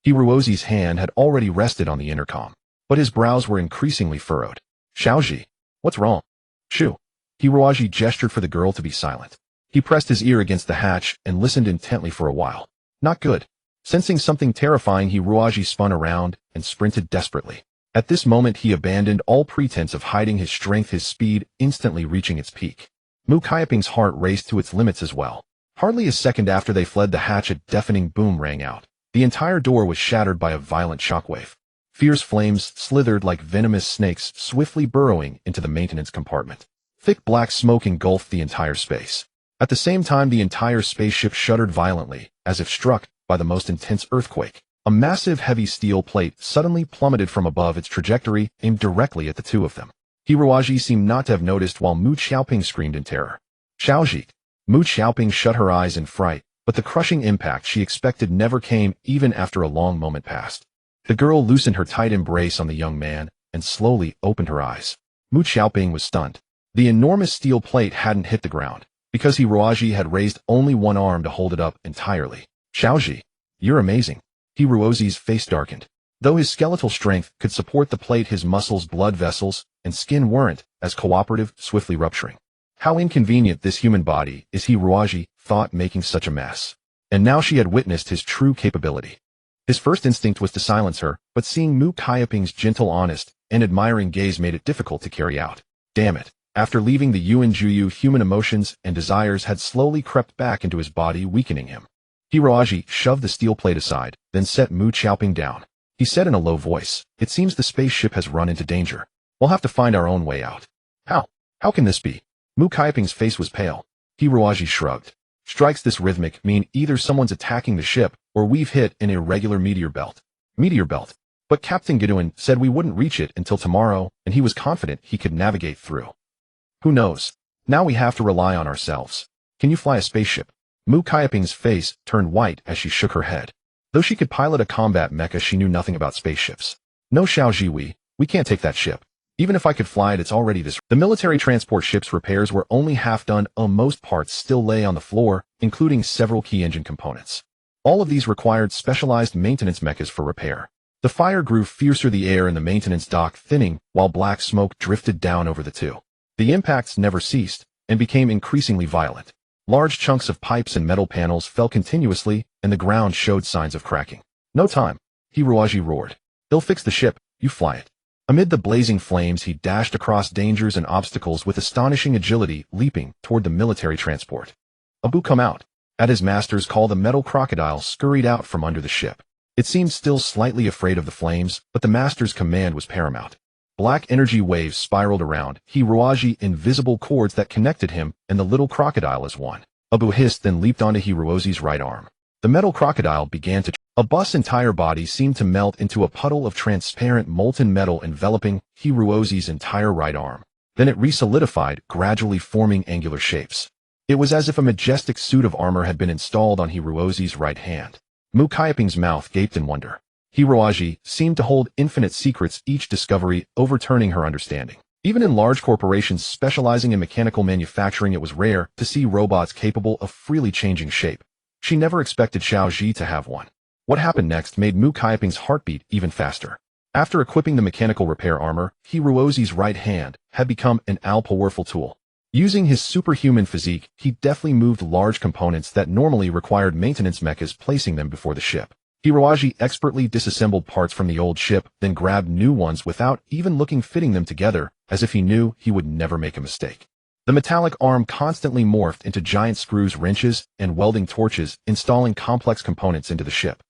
Speaker 1: Hiroaji's hand had already rested on the intercom, but his brows were increasingly furrowed. Xiaoji, what's wrong? Shoo. Hiroaji gestured for the girl to be silent. He pressed his ear against the hatch and listened intently for a while. Not good. Sensing something terrifying, Hiroaji spun around and sprinted desperately. At this moment he abandoned all pretense of hiding his strength, his speed instantly reaching its peak. Mu Xiaoping's heart raced to its limits as well. Hardly a second after they fled, the hatch, a deafening boom rang out. The entire door was shattered by a violent shockwave. Fierce flames slithered like venomous snakes, swiftly burrowing into the maintenance compartment. Thick black smoke engulfed the entire space. At the same time, the entire spaceship shuddered violently, as if struck by the most intense earthquake. A massive heavy steel plate suddenly plummeted from above, its trajectory aimed directly at the two of them. Hiroaji seemed not to have noticed, while Mu Xiaoping screamed in terror. Xiaoji! Mu Xiaoping shut her eyes in fright, but the crushing impact she expected never came, even after a long moment passed. The girl loosened her tight embrace on the young man and slowly opened her eyes. Mu Xiaoping was stunned. The enormous steel plate hadn't hit the ground, because Hiroaji had raised only one arm to hold it up entirely. Xiaoji, you're amazing. Hiroaji's face darkened. Though his skeletal strength could support the plate, his muscles, blood vessels, and skin weren't as cooperative, swiftly rupturing. How inconvenient this human body is, Hiroaji thought, making such a mess. And now she had witnessed his true capability. His first instinct was to silence her, but seeing Mu Xiaoping's gentle, honest, and admiring gaze made it difficult to carry out. Damn it. After leaving the Yuanjuyu, human emotions and desires had slowly crept back into his body, weakening him. Hiroaji shoved the steel plate aside, then set Mu Xiaoping down. He said in a low voice, It seems the spaceship has run into danger. We'll have to find our own way out. How? How can this be? Mu Xiaoping's face was pale. Hiroaji shrugged. Strikes this rhythmic mean either someone's attacking the ship, or we've hit an irregular meteor belt. Meteor belt? But Captain Gideon said we wouldn't reach it until tomorrow, and he was confident he could navigate through. Who knows? Now we have to rely on ourselves. Can you fly a spaceship? Mu Kaiping's face turned white as she shook her head. Though she could pilot a combat mecha, she knew nothing about spaceships. No, Xiao Jiwi, we can't take that ship. Even if I could fly it, it's already this. The military transport ship's repairs were only half done, most parts still lay on the floor, including several key engine components. All of these required specialized maintenance mechas for repair. The fire grew fiercer, the air in the maintenance dock thinning, while black smoke drifted down over the two. The impacts never ceased, and became increasingly violent. Large chunks of pipes and metal panels fell continuously, and the ground showed signs of cracking. No time, Hiroaji roared. They'll fix the ship, you fly it. Amid the blazing flames, he dashed across dangers and obstacles with astonishing agility, leaping toward the military transport. Abu, come out. At his master's call, the metal crocodile scurried out from under the ship. It seemed still slightly afraid of the flames, but the master's command was paramount. Black energy waves spiraled around Hiroaji, invisible cords that connected him and the little crocodile as one. Abu hissed, then leaped onto Hiroaji's right arm. The metal crocodile began to Abu's entire body seemed to melt into a puddle of transparent molten metal enveloping Hiroaji's entire right arm. Then it re-solidified, gradually forming angular shapes. It was as if a majestic suit of armor had been installed on Hiroaji's right hand. Mu Kaiping's mouth gaped in wonder. Hiroaji seemed to hold infinite secrets, each discovery overturning her understanding. Even in large corporations specializing in mechanical manufacturing, it was rare to see robots capable of freely changing shape. She never expected Xiao Ji to have one. What happened next made Mu Kaiping's heartbeat even faster. After equipping the mechanical repair armor, Hiroaji's right hand had become an all-powerful tool. Using his superhuman physique, he deftly moved large components that normally required maintenance mechas, placing them before the ship. Hiroaji expertly disassembled parts from the old ship, then grabbed new ones without even looking, fitting them together, as if he knew he would never make a mistake. The metallic arm constantly morphed into giant screws, wrenches, and welding torches, installing complex components into the ship.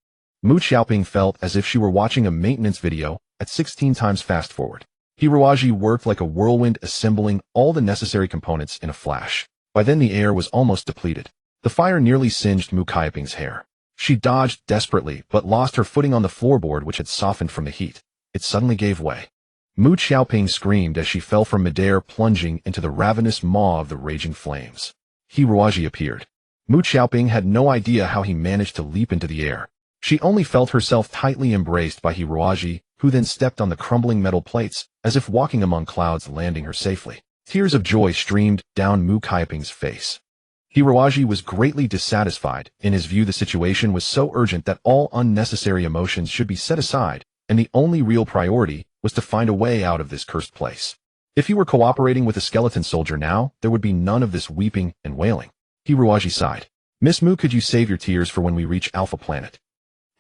Speaker 1: Mu Xiaoping felt as if she were watching a maintenance video at 16 times fast forward. Hiroaji worked like a whirlwind, assembling all the necessary components in a flash. By then the air was almost depleted. The fire nearly singed Mu Kaiping's hair. She dodged desperately, but lost her footing on the floorboard, which had softened from the heat. It suddenly gave way. Mu Xiaoping screamed as she fell from midair, plunging into the ravenous maw of the raging flames. Hiroaji appeared. Mu Xiaoping had no idea how he managed to leap into the air. She only felt herself tightly embraced by Hiroaji, who then stepped on the crumbling metal plates, as if walking among clouds, landing her safely. Tears of joy streamed down Mu Kaiping's face. Hiroaji was greatly dissatisfied. In his view, the situation was so urgent that all unnecessary emotions should be set aside, and the only real priority was to find a way out of this cursed place. If he were cooperating with a skeleton soldier now, there would be none of this weeping and wailing. Hiroaji sighed. Miss Mu, could you save your tears for when we reach Alpha Planet?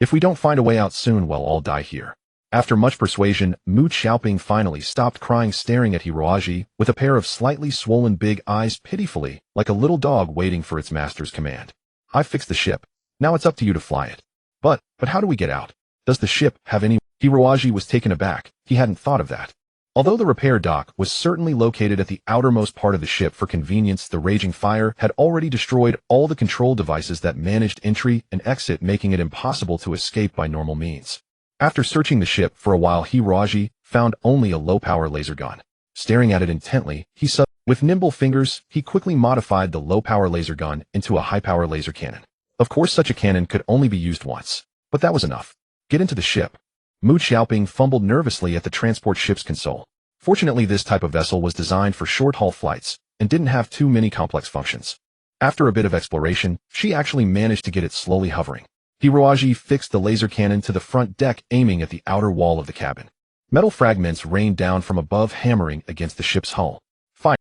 Speaker 1: If we don't find a way out soon, we'll all die here. After much persuasion, Mu Xiaoping finally stopped crying, staring at Hiroaji with a pair of slightly swollen big eyes pitifully, like a little dog waiting for its master's command. I fixed the ship. Now it's up to you to fly it. But how do we get out? Does the ship have any? Hiroaji was taken aback. He hadn't thought of that. Although the repair dock was certainly located at the outermost part of the ship for convenience, the raging fire had already destroyed all the control devices that managed entry and exit, making it impossible to escape by normal means. After searching the ship for a while, Hiroaji found only a low-power laser gun. Staring at it intently, with nimble fingers, he quickly modified the low-power laser gun into a high-power laser cannon. Of course, such a cannon could only be used once, but that was enough. Get into the ship. Mu Xiaoping fumbled nervously at the transport ship's console. Fortunately, this type of vessel was designed for short-haul flights and didn't have too many complex functions. After a bit of exploration, she actually managed to get it slowly hovering. Hiroaji fixed the laser cannon to the front deck, aiming at the outer wall of the cabin. Metal fragments rained down from above, hammering against the ship's hull.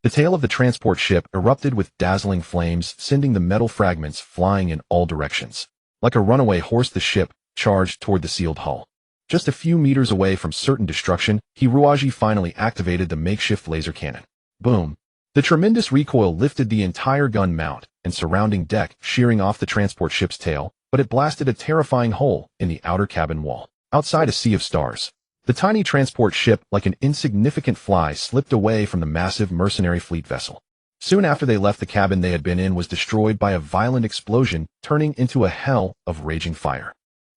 Speaker 1: The tail of the transport ship erupted with dazzling flames, sending the metal fragments flying in all directions. Like a runaway horse, the ship charged toward the sealed hull. Just a few meters away from certain destruction, Hiroaji finally activated the makeshift laser cannon. Boom! The tremendous recoil lifted the entire gun mount and surrounding deck, shearing off the transport ship's tail, but it blasted a terrifying hole in the outer cabin wall. Outside a sea of stars, the tiny transport ship, like an insignificant fly, slipped away from the massive mercenary fleet vessel. Soon after they left, the cabin they had been in was destroyed by a violent explosion, turning into a hell of raging fire.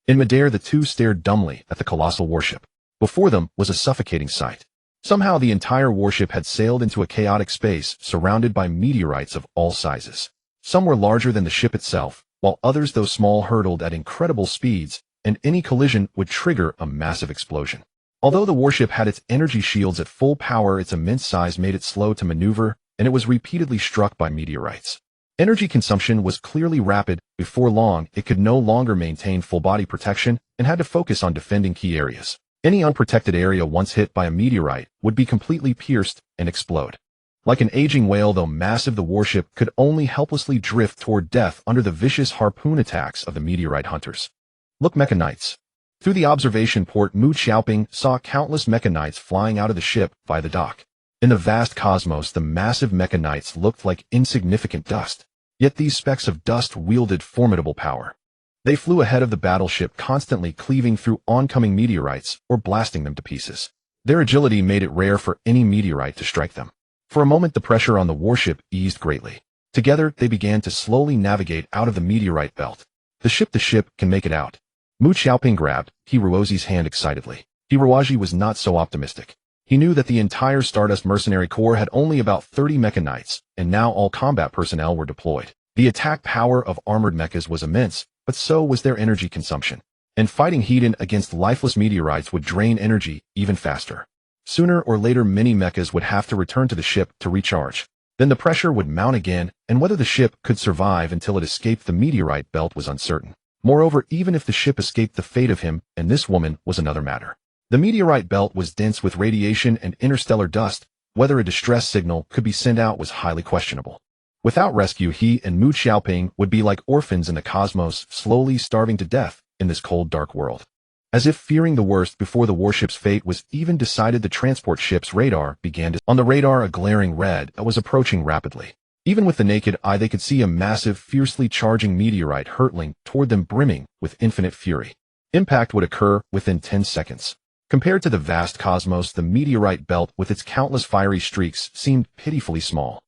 Speaker 1: In midair, the two stared dumbly at the colossal warship. Before them was a suffocating sight. Somehow the entire warship had sailed into a chaotic space surrounded by meteorites of all sizes. Some were larger than the ship itself, while others, though small, hurtled at incredible speeds, and any collision would trigger a massive explosion. Although the warship had its energy shields at full power, its immense size made it slow to maneuver, and it was repeatedly struck by meteorites. Energy consumption was clearly rapid. Before long, it could no longer maintain full body protection and had to focus on defending key areas. Any unprotected area once hit by a meteorite would be completely pierced and explode. Like an aging whale, though massive, the warship could only helplessly drift toward death under the vicious harpoon attacks of the meteorite hunters. Look, Mecha Knights. Through the observation port, Mu Xiaoping saw countless Mecha Knights flying out of the ship by the dock. In the vast cosmos, the massive Mecha Knights looked like insignificant dust. Yet these specks of dust wielded formidable power. They flew ahead of the battleship, constantly cleaving through oncoming meteorites or blasting them to pieces. Their agility made it rare for any meteorite to strike them. For a moment, the pressure on the warship eased greatly. Together, they began to slowly navigate out of the meteorite belt. The ship can make it out. Mu Xiaoping grabbed Hirozi's hand excitedly. Hirozi was not so optimistic. He knew that the entire Stardust Mercenary Corps had only about 30 Mecha Knights, and now all combat personnel were deployed. The attack power of armored mechas was immense, but so was their energy consumption. And fighting heat-in against lifeless meteorites would drain energy even faster. Sooner or later, many mechas would have to return to the ship to recharge. Then the pressure would mount again, and whether the ship could survive until it escaped the meteorite belt was uncertain. Moreover, even if the ship escaped, the fate of him and this woman was another matter. The meteorite belt was dense with radiation and interstellar dust. Whether a distress signal could be sent out was highly questionable. Without rescue, he and Mu Xiaoping would be like orphans in the cosmos, slowly starving to death in this cold, dark world. As if fearing the worst before the warship's fate was even decided, the transport ship's radar began to... On the radar, a glaring red was approaching rapidly. Even with the naked eye, they could see a massive, fiercely charging meteorite hurtling toward them, brimming with infinite fury. Impact would occur within 10 seconds. Compared to the vast cosmos, the meteorite belt with its countless fiery streaks seemed pitifully small.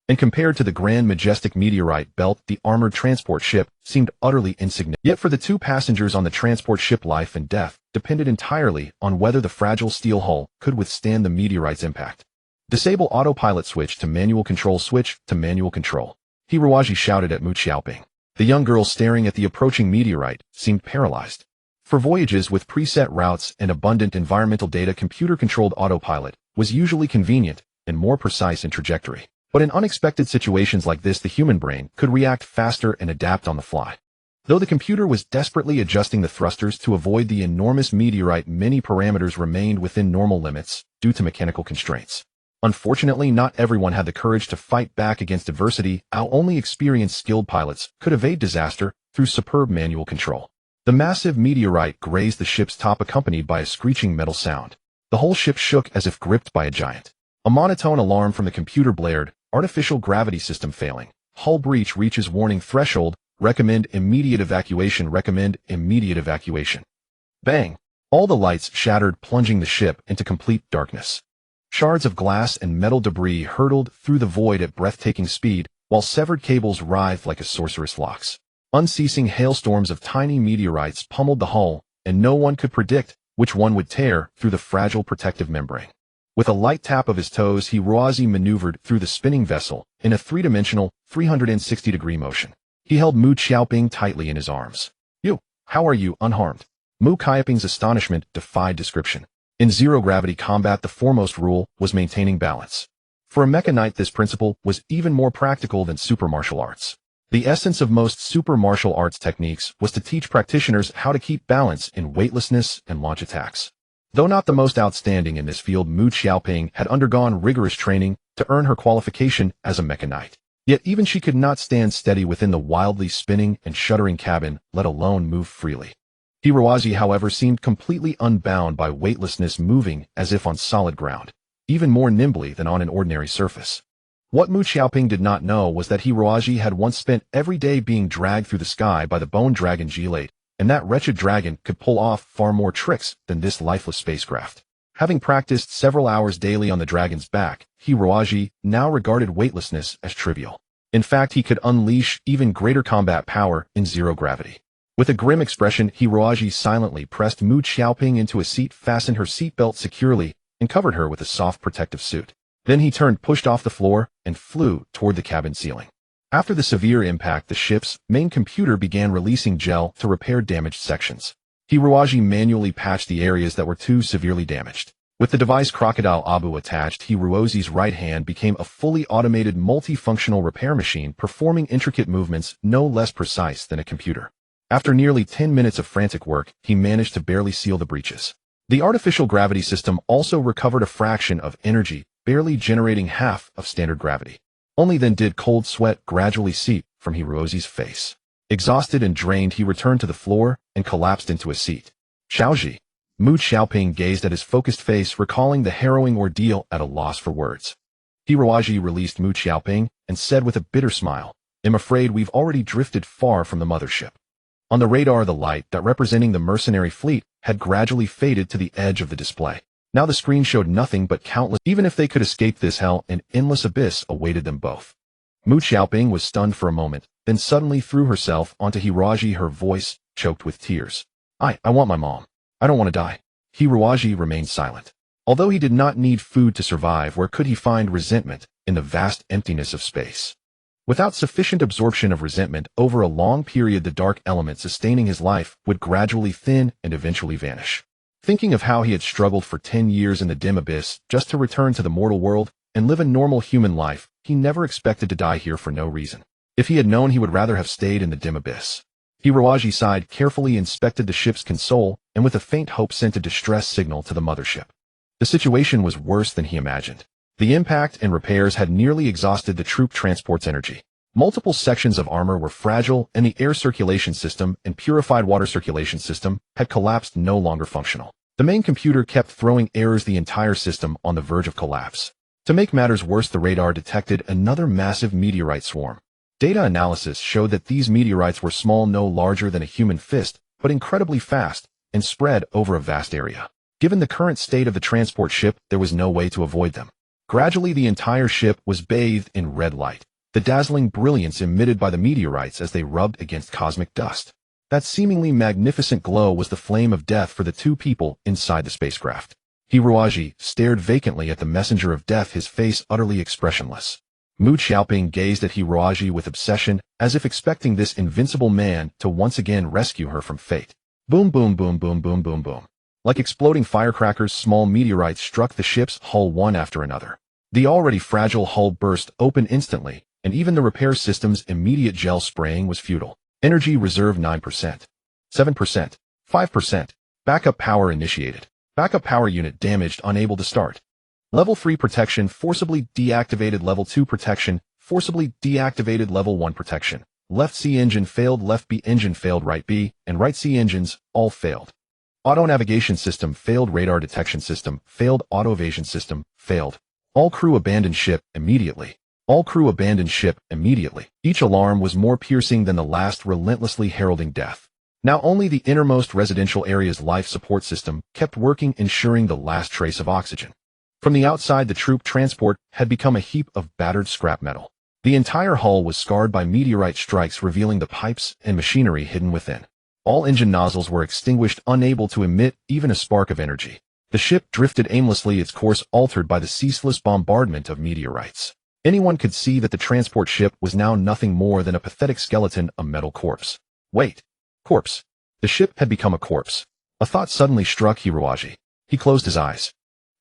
Speaker 1: And compared to the grand majestic meteorite belt, the armored transport ship seemed utterly insignificant. Yet for the two passengers on the transport ship, life and death depended entirely on whether the fragile steel hull could withstand the meteorite's impact. Disable autopilot, switch to manual control, switch to manual control. Hirozi shouted at Mu Xiaoping. The young girl, staring at the approaching meteorite, seemed paralyzed. For voyages with preset routes and abundant environmental data, computer-controlled autopilot was usually convenient and more precise in trajectory. But in unexpected situations like this, the human brain could react faster and adapt on the fly. Though the computer was desperately adjusting the thrusters to avoid the enormous meteorite, many parameters remained within normal limits due to mechanical constraints. Unfortunately, not everyone had the courage to fight back against adversity. Only experienced, skilled pilots could evade disaster through superb manual control. The massive meteorite grazed the ship's top, accompanied by a screeching metal sound. The whole ship shook as if gripped by a giant. A monotone alarm from the computer blared. Artificial gravity system failing. Hull breach, reaches warning threshold. Recommend immediate evacuation. Recommend immediate evacuation. Bang! All the lights shattered, plunging the ship into complete darkness. Shards of glass and metal debris hurtled through the void at breathtaking speed, while severed cables writhed like a sorceress locks. Unceasing hailstorms of tiny meteorites pummeled the hull, and no one could predict which one would tear through the fragile protective membrane. With a light tap of his toes, Hirozi maneuvered through the spinning vessel in a three-dimensional, 360-degree motion. He held Mu Xiaoping tightly in his arms. "You, how are you, unharmed?" Mu Xiaoping's astonishment defied description. In zero-gravity combat, the foremost rule was maintaining balance. For a Mecha Knight, this principle was even more practical than super martial arts. The essence of most super martial arts techniques was to teach practitioners how to keep balance in weightlessness and launch attacks. Though not the most outstanding in this field, Mu Xiaoping had undergone rigorous training to earn her qualification as a Mecha Knight. Yet even she could not stand steady within the wildly spinning and shuddering cabin, let alone move freely. Hirozi, however, seemed completely unbound by weightlessness, moving as if on solid ground, even more nimbly than on an ordinary surface. What Mu Xiaoping did not know was that Hirozi had once spent every day being dragged through the sky by the bone dragon Gelate, and that wretched dragon could pull off far more tricks than this lifeless spacecraft. Having practiced several hours daily on the dragon's back, Hirozi now regarded weightlessness as trivial. In fact, he could unleash even greater combat power in zero gravity. With a grim expression, Hirozi silently pressed Mu Xiaoping into a seat, fastened her seatbelt securely, and covered her with a soft protective suit. Then he pushed off the floor, and flew toward the cabin ceiling. After the severe impact, the ship's main computer began releasing gel to repair damaged sections. Hiroaji manually patched the areas that were too severely damaged. With the device Crocodile Abu attached, Hiroaji's right hand became a fully automated multifunctional repair machine performing intricate movements no less precise than a computer. After nearly 10 minutes of frantic work, he managed to barely seal the breaches. The artificial gravity system also recovered a fraction of energy, barely generating half of standard gravity. Only then did cold sweat gradually seep from Hiroaji's face. Exhausted and drained, he returned to the floor and collapsed into a seat. Xiaoji. Mu Xiaoping gazed at his focused face, recalling the harrowing ordeal at a loss for words. Hiroaji released Mu Xiaoping and said with a bitter smile, "I'm afraid we've already drifted far from the mothership." On the radar, the light that representing the mercenary fleet had gradually faded to the edge of the display. Now the screen showed nothing but countless. Even if they could escape this hell, an endless abyss awaited them both. Mu Xiaoping was stunned for a moment, then suddenly threw herself onto Hiroaji, her voice choked with tears. I want my mom. I don't want to die." Hiroaji remained silent. Although he did not need food to survive, where could he find resentment in the vast emptiness of space? Without sufficient absorption of resentment over a long period, the dark element sustaining his life would gradually thin and eventually vanish. Thinking of how he had struggled for 10 years in the dim abyss just to return to the mortal world and live a normal human life, he never expected to die here for no reason. If he had known, he would rather have stayed in the dim abyss. Hiroaji sighed, carefully inspected the ship's console, and with a faint hope sent a distress signal to the mothership. The situation was worse than he imagined. The impact and repairs had nearly exhausted the troop transport's energy. Multiple sections of armor were fragile, and the air circulation system and purified water circulation system had collapsed, no longer functional. The main computer kept throwing errors, the entire system on the verge of collapse. To make matters worse, the radar detected another massive meteorite swarm. Data analysis showed that these meteorites were small, no larger than a human fist, but incredibly fast, and spread over a vast area. Given the current state of the transport ship, there was no way to avoid them. Gradually, the entire ship was bathed in red light, the dazzling brilliance emitted by the meteorites as they rubbed against cosmic dust. That seemingly magnificent glow was the flame of death for the two people inside the spacecraft. Hiroaji stared vacantly at the messenger of death, his face utterly expressionless. Mu Xiaoping gazed at Hiroaji with obsession, as if expecting this invincible man to once again rescue her from fate. Boom, boom, boom, boom, boom, boom, boom. Like exploding firecrackers, small meteorites struck the ship's hull one after another. The already fragile hull burst open instantly, and even the repair system's immediate gel spraying was futile. Energy reserve 9%. 7%. 5%. Backup power initiated. Backup power unit damaged, unable to start. Level 3 protection forcibly deactivated. Level 2 protection forcibly deactivated. Level 1 protection. Left C engine failed. Left B engine failed. Right B and right C engines all failed. Auto navigation system failed. Radar detection system failed. Auto evasion system failed. All crew abandoned ship immediately. All crew abandoned ship immediately. Each alarm was more piercing than the last, relentlessly heralding death. Now only the innermost residential area's life support system kept working, ensuring the last trace of oxygen. From the outside, the troop transport had become a heap of battered scrap metal. The entire hull was scarred by meteorite strikes, revealing the pipes and machinery hidden within. All engine nozzles were extinguished, unable to emit even a spark of energy. The ship drifted aimlessly, its course altered by the ceaseless bombardment of meteorites. Anyone could see that the transport ship was now nothing more than a pathetic skeleton, a metal corpse. Wait. Corpse. The ship had become a corpse. A thought suddenly struck Hiroaji. He closed his eyes.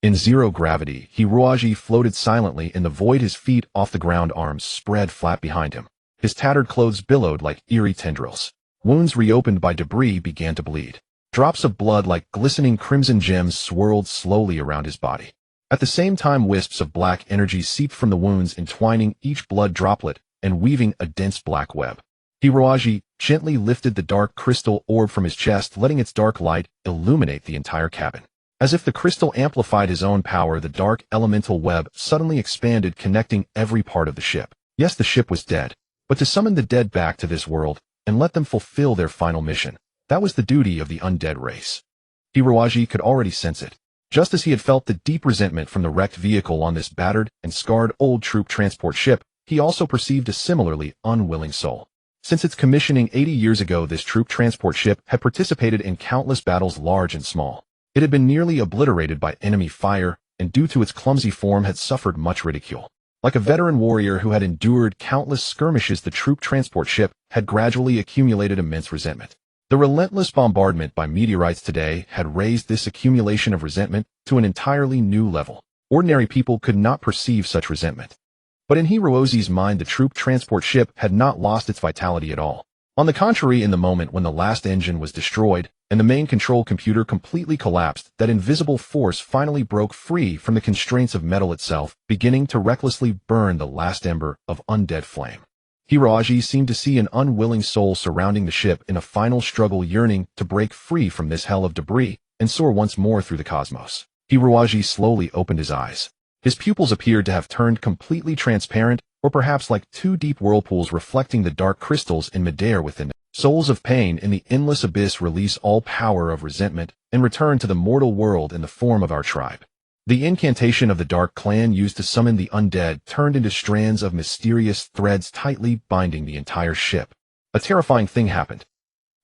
Speaker 1: In zero gravity, Hiroaji floated silently in the void, his feet off the ground, arms spread flat behind him. His tattered clothes billowed like eerie tendrils. Wounds reopened by debris began to bleed. Drops of blood like glistening crimson gems swirled slowly around his body. At the same time, wisps of black energy seeped from the wounds, entwining each blood droplet and weaving a dense black web. Hiroaji gently lifted the dark crystal orb from his chest, letting its dark light illuminate the entire cabin. As if the crystal amplified his own power, the dark elemental web suddenly expanded, connecting every part of the ship. Yes, the ship was dead, but to summon the dead back to this world and let them fulfill their final mission, that was the duty of the undead race. Hiroaji could already sense it. Just as he had felt the deep resentment from the wrecked vehicle on this battered and scarred old troop transport ship, he also perceived a similarly unwilling soul. Since its commissioning 80 years ago, this troop transport ship had participated in countless battles, large and small. It had been nearly obliterated by enemy fire, and due to its clumsy form had suffered much ridicule. Like a veteran warrior who had endured countless skirmishes, the troop transport ship had gradually accumulated immense resentment. The relentless bombardment by meteorites today had raised this accumulation of resentment to an entirely new level. Ordinary people could not perceive such resentment. But in Hirozi's mind, the troop transport ship had not lost its vitality at all. On the contrary, in the moment when the last engine was destroyed and the main control computer completely collapsed, that invisible force finally broke free from the constraints of metal itself, beginning to recklessly burn the last ember of undead flame. Hiroji seemed to see an unwilling soul surrounding the ship in a final struggle, yearning to break free from this hell of debris and soar once more through the cosmos. Hiroji slowly opened his eyes. His pupils appeared to have turned completely transparent, or perhaps like two deep whirlpools reflecting the dark crystals in midair within them. Souls of pain in the endless abyss release all power of resentment and return to the mortal world in the form of our tribe. The incantation of the Dark Clan used to summon the undead turned into strands of mysterious threads tightly binding the entire ship. A terrifying thing happened.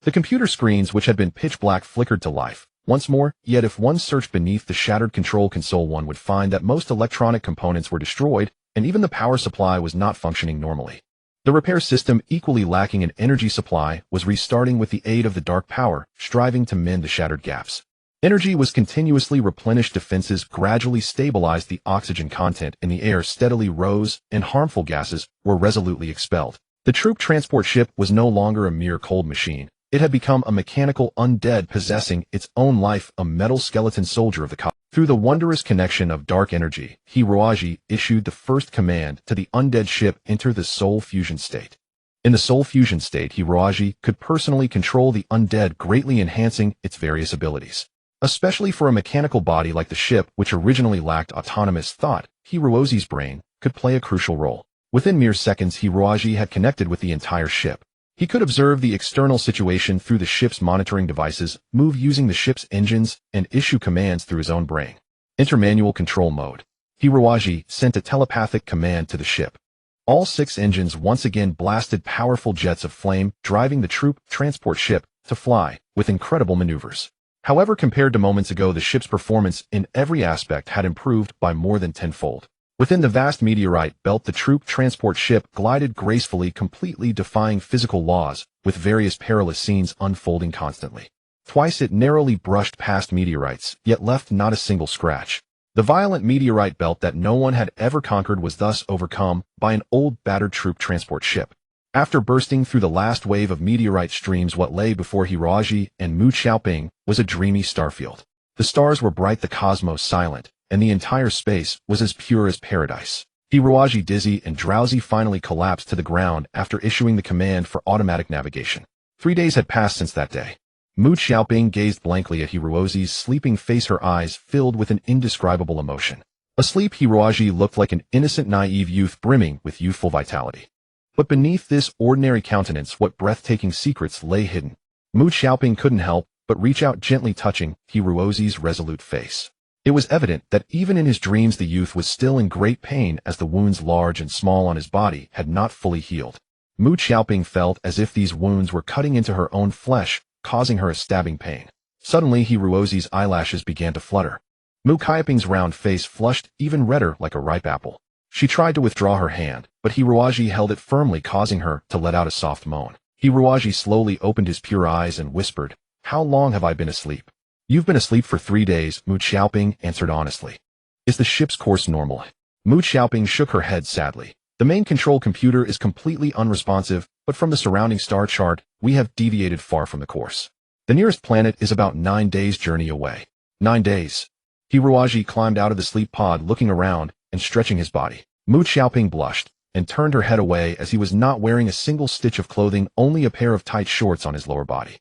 Speaker 1: The computer screens, which had been pitch black, flickered to life. Once more, yet if one searched beneath the shattered control console, one would find that most electronic components were destroyed, and even the power supply was not functioning normally. The repair system, equally lacking in energy supply, was restarting with the aid of the dark power, striving to mend the shattered gaps. Energy was continuously replenished, defenses gradually stabilized, the oxygen content in the air steadily rose, and harmful gases were resolutely expelled. The troop transport ship was no longer a mere cold machine. It had become a mechanical undead possessing its own life, a metal skeleton soldier of the cosmos. Through the wondrous connection of dark energy, Hiroji issued the first command to the undead ship: enter the soul fusion state. In the soul fusion state, Hiroji could personally control the undead, greatly enhancing its various abilities. Especially for a mechanical body like the ship, which originally lacked autonomous thought, Hiroji's brain could play a crucial role. Within mere seconds, Hiroji had connected with the entire ship. He could observe the external situation through the ship's monitoring devices, move using the ship's engines, and issue commands through his own brain. Enter manual control mode. Hiroji sent a telepathic command to the ship. All 6 engines once again blasted powerful jets of flame, driving the troop transport ship to fly with incredible maneuvers. However, compared to moments ago, the ship's performance in every aspect had improved by more than tenfold. Within the vast meteorite belt, the troop transport ship glided gracefully, completely defying physical laws, with various perilous scenes unfolding constantly. Twice it narrowly brushed past meteorites, yet left not a single scratch. The violent meteorite belt that no one had ever conquered was thus overcome by an old, battered troop transport ship. After bursting through the last wave of meteorite streams, what lay before Hiroji and Mu Xiaoping was a dreamy starfield. The stars were bright, the cosmos silent, and the entire space was as pure as paradise. Hiroji, dizzy and drowsy, finally collapsed to the ground after issuing the command for automatic navigation. 3 days had passed since that day. Mu Xiaoping gazed blankly at Hiroji's sleeping face, her eyes filled with an indescribable emotion. Asleep, Hiroji looked like an innocent, naive youth brimming with youthful vitality. But beneath this ordinary countenance, what breathtaking secrets lay hidden? Mu Xiaoping couldn't help but reach out, gently touching Hiroji's resolute face. It was evident that even in his dreams the youth was still in great pain, as the wounds, large and small on his body, had not fully healed. Mu Xiaoping felt as if these wounds were cutting into her own flesh, causing her a stabbing pain. Suddenly, Hiroji's eyelashes began to flutter. Mu Xiaoping's round face flushed even redder, like a ripe apple. She tried to withdraw her hand, but Hiroji held it firmly, causing her to let out a soft moan. Hiroji slowly opened his pure eyes and whispered, "How long have I been asleep?" "You've been asleep for 3 days," Mu Xiaoping answered honestly. "Is the ship's course normal?" Mu Xiaoping shook her head sadly. "The main control computer is completely unresponsive, but from the surrounding star chart, we have deviated far from the course. The nearest planet is about 9 days' journey away." 9 days. Hiroji climbed out of the sleep pod, looking around and stretching his body. Mu Xiaoping blushed and turned her head away, as he was not wearing a single stitch of clothing, only a pair of tight shorts on his lower body.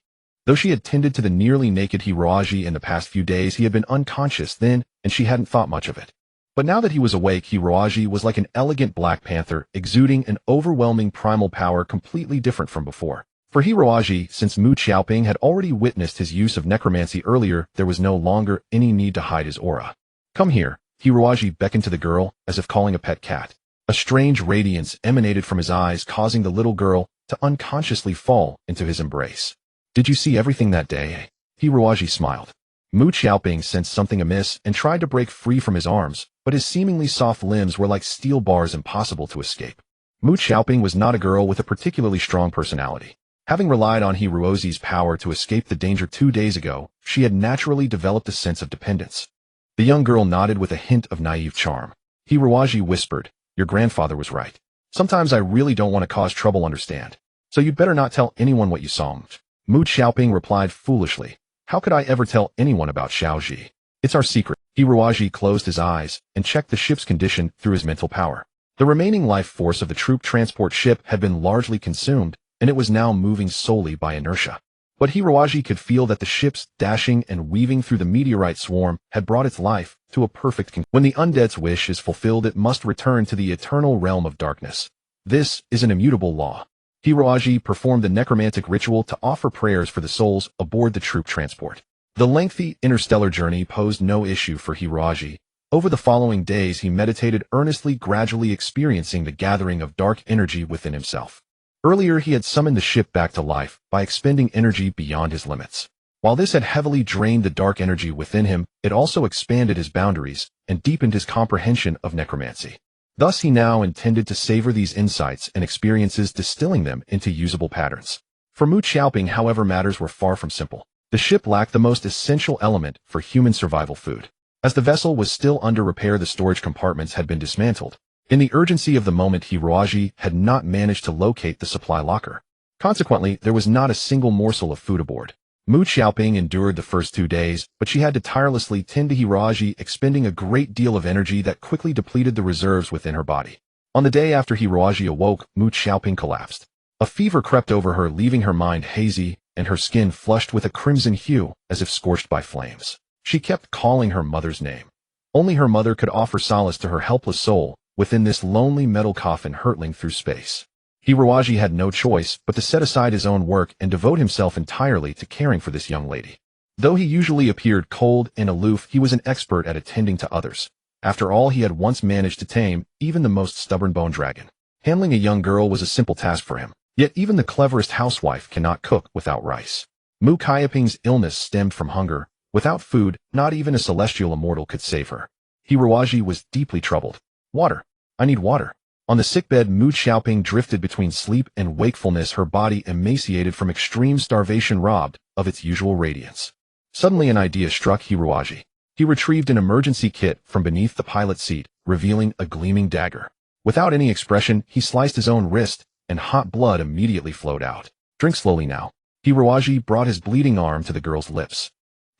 Speaker 1: Though she had tended to the nearly naked Hiroji in the past few days, he had been unconscious then, and she hadn't thought much of it. But now that he was awake, Hiroji was like an elegant black panther, exuding an overwhelming primal power completely different from before. For Hiroji, since Mu Xiaoping had already witnessed his use of necromancy earlier, there was no longer any need to hide his aura. "Come here," Hiroji beckoned to the girl, as if calling a pet cat. A strange radiance emanated from his eyes, causing the little girl to unconsciously fall into his embrace. "Did you see everything that day?" Hiroji smiled. Mu Xiaoping sensed something amiss and tried to break free from his arms, but his seemingly soft limbs were like steel bars impossible to escape. Mu Xiaoping was not a girl with a particularly strong personality. Having relied on Hiruozi's power to escape the danger 2 days ago, she had naturally developed a sense of dependence. The young girl nodded with a hint of naive charm. Hiruozi whispered, "Your grandfather was right. Sometimes I really don't want to cause trouble, understand? So you'd better not tell anyone what you saw." Mu Xiaoping replied foolishly, "How could I ever tell anyone about Xiaoji? It's our secret." Hiruozi closed his eyes and checked the ship's condition through his mental power. The remaining life force of the troop transport ship had been largely consumed, and it was now moving solely by inertia. But Hiruozi could feel that the ship's dashing and weaving through the meteorite swarm had brought its life to a perfect conclusion. When the undead's wish is fulfilled, it must return to the eternal realm of darkness. This is an immutable law. Hiruozi performed the necromantic ritual to offer prayers for the souls aboard the troop transport. The lengthy interstellar journey posed no issue for Hiruozi. Over the following days he meditated earnestly, gradually experiencing the gathering of dark energy within himself. Earlier he had summoned the ship back to life by expending energy beyond his limits. While this had heavily drained the dark energy within him, it also expanded his boundaries and deepened his comprehension of necromancy. Thus he now intended to savor these insights and experiences, distilling them into usable patterns. For Mu Xiaoping, however, matters were far from simple. The ship lacked the most essential element for human survival: food. As the vessel was still under repair, the storage compartments had been dismantled. In the urgency of the moment, Hiruozi had not managed to locate the supply locker. Consequently, there was not a single morsel of food aboard. Mu Xiaoping endured the first 2 days, but she had to tirelessly tend to Hiruozi, expending a great deal of energy that quickly depleted the reserves within her body. On the day after Hiruozi awoke, Mu Xiaoping collapsed. A fever crept over her, leaving her mind hazy and her skin flushed with a crimson hue, as if scorched by flames. She kept calling her mother's name. Only her mother could offer solace to her helpless soul within this lonely metal coffin hurtling through space. Hiruozi had no choice but to set aside his own work and devote himself entirely to caring for this young lady. Though he usually appeared cold and aloof, he was an expert at attending to others. After all, he had once managed to tame even the most stubborn bone dragon. Handling a young girl was a simple task for him. Yet even the cleverest housewife cannot cook without rice. Mu Xiaoping's illness stemmed from hunger. Without food, not even a celestial immortal could save her. Hiruozi was deeply troubled. "Water. I need water." On the sickbed, Mu Xiaoping drifted between sleep and wakefulness, her body emaciated from extreme starvation, robbed of its usual radiance. Suddenly an idea struck Hiruozi. He retrieved an emergency kit from beneath the pilot's seat, revealing a gleaming dagger. Without any expression, he sliced his own wrist, and hot blood immediately flowed out. "Drink slowly now." Hiruozi brought his bleeding arm to the girl's lips.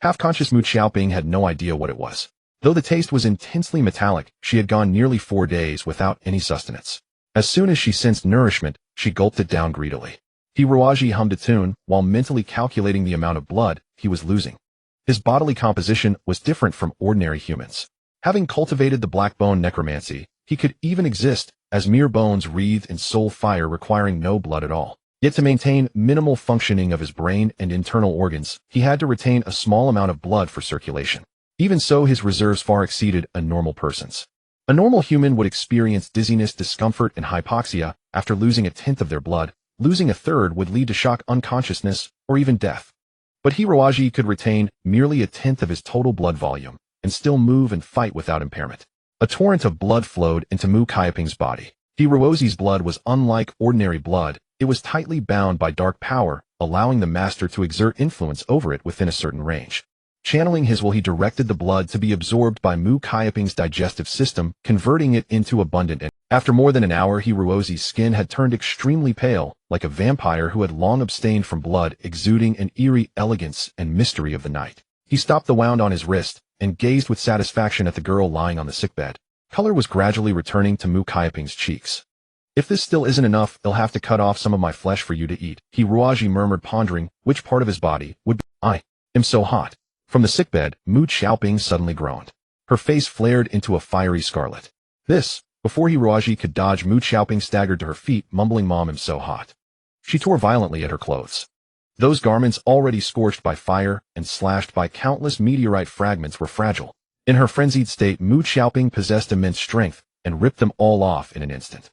Speaker 1: Half-conscious Mu Xiaoping had no idea what it was. Though the taste was intensely metallic, she had gone nearly 4 days without any sustenance. As soon as she sensed nourishment, she gulped it down greedily. Hiruozi hummed a tune, while mentally calculating the amount of blood he was losing. His bodily composition was different from ordinary humans. Having cultivated the black bone necromancy, he could even exist as mere bones wreathed in soul fire, requiring no blood at all. Yet to maintain minimal functioning of his brain and internal organs, he had to retain a small amount of blood for circulation. Even so, his reserves far exceeded a normal person's. A normal human would experience dizziness, discomfort, and hypoxia after losing 1/10 of their blood. Losing 1/3 would lead to shock, unconsciousness, or even death. But Hiruozi could retain merely 1/10 of his total blood volume and still move and fight without impairment. A torrent of blood flowed into Mu Xiaoping's body. Hiruozi's blood was unlike ordinary blood. It was tightly bound by dark power, allowing the master to exert influence over it within a certain range. Channeling his will, he directed the blood to be absorbed by Mu Xiaoping's digestive system, converting it into abundant energy. After more than an hour, Hiruozi's skin had turned extremely pale, like a vampire who had long abstained from blood, exuding an eerie elegance and mystery of the night. He stopped the wound on his wrist and gazed with satisfaction at the girl lying on the sickbed. Color was gradually returning to Mu Xiaoping's cheeks. "If this still isn't enough, they'll have to cut off some of my flesh for you to eat," Hiruozi murmured, pondering which part of his body would be. "I am so hot." From the sickbed, Mu Xiaoping suddenly groaned. Her face flared into a fiery scarlet. Before Hiruozi could dodge, Mu Xiaoping staggered to her feet, mumbling, "Mom, I'm so hot." She tore violently at her clothes. Those garments, already scorched by fire and slashed by countless meteorite fragments, were fragile. In her frenzied state, Mu Xiaoping possessed immense strength and ripped them all off in an instant.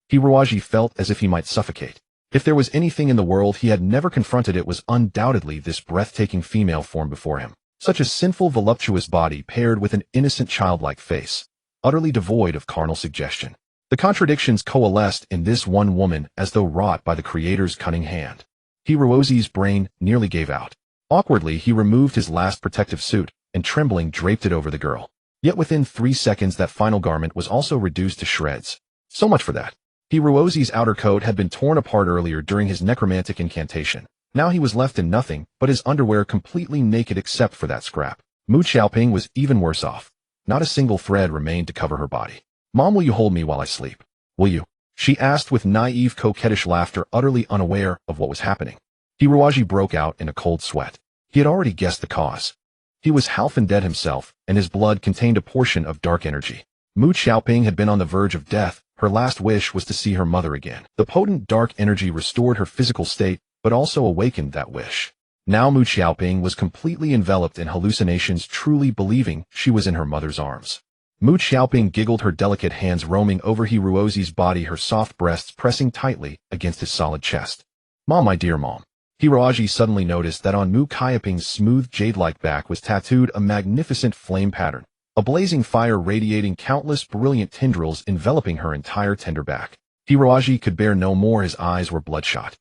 Speaker 1: Hiruozi felt as if he might suffocate. If there was anything in the world he had never confronted, it was undoubtedly this breathtaking female form before him. Such a sinful, voluptuous body paired with an innocent childlike face, utterly devoid of carnal suggestion. The contradictions coalesced in this one woman as though wrought by the Creator's cunning hand. Hirozi's brain nearly gave out. Awkwardly, he removed his last protective suit and trembling draped it over the girl. Yet within 3 seconds that final garment was also reduced to shreds. So much for that. Hirozi's outer coat had been torn apart earlier during his necromantic incantation. Now he was left in nothing but his underwear completely naked except for that scrap. Mu Xiaoping was even worse off. Not a single thread remained to cover her body. "Mom, will you hold me while I sleep? Will you?" she asked with naive coquettish laughter, utterly unaware of what was happening. Hirozi broke out in a cold sweat. He had already guessed the cause. He was half undead himself, and his blood contained a portion of dark energy. Mu Xiaoping had been on the verge of death. Her last wish was to see her mother again. The potent dark energy restored her physical state, but also awakened that wish. Now Mu Xiaoping was completely enveloped in hallucinations, truly believing she was in her mother's arms. Mu Xiaoping giggled, her delicate hands roaming over Hirozi's body, her soft breasts pressing tightly against his solid chest. "Mom, my dear mom." Hirozi suddenly noticed that on Mu Xiaoping's smooth jade-like back was tattooed a magnificent flame pattern, a blazing fire radiating countless brilliant tendrils enveloping her entire tender back. Hirozi could bear no more, his eyes were bloodshot.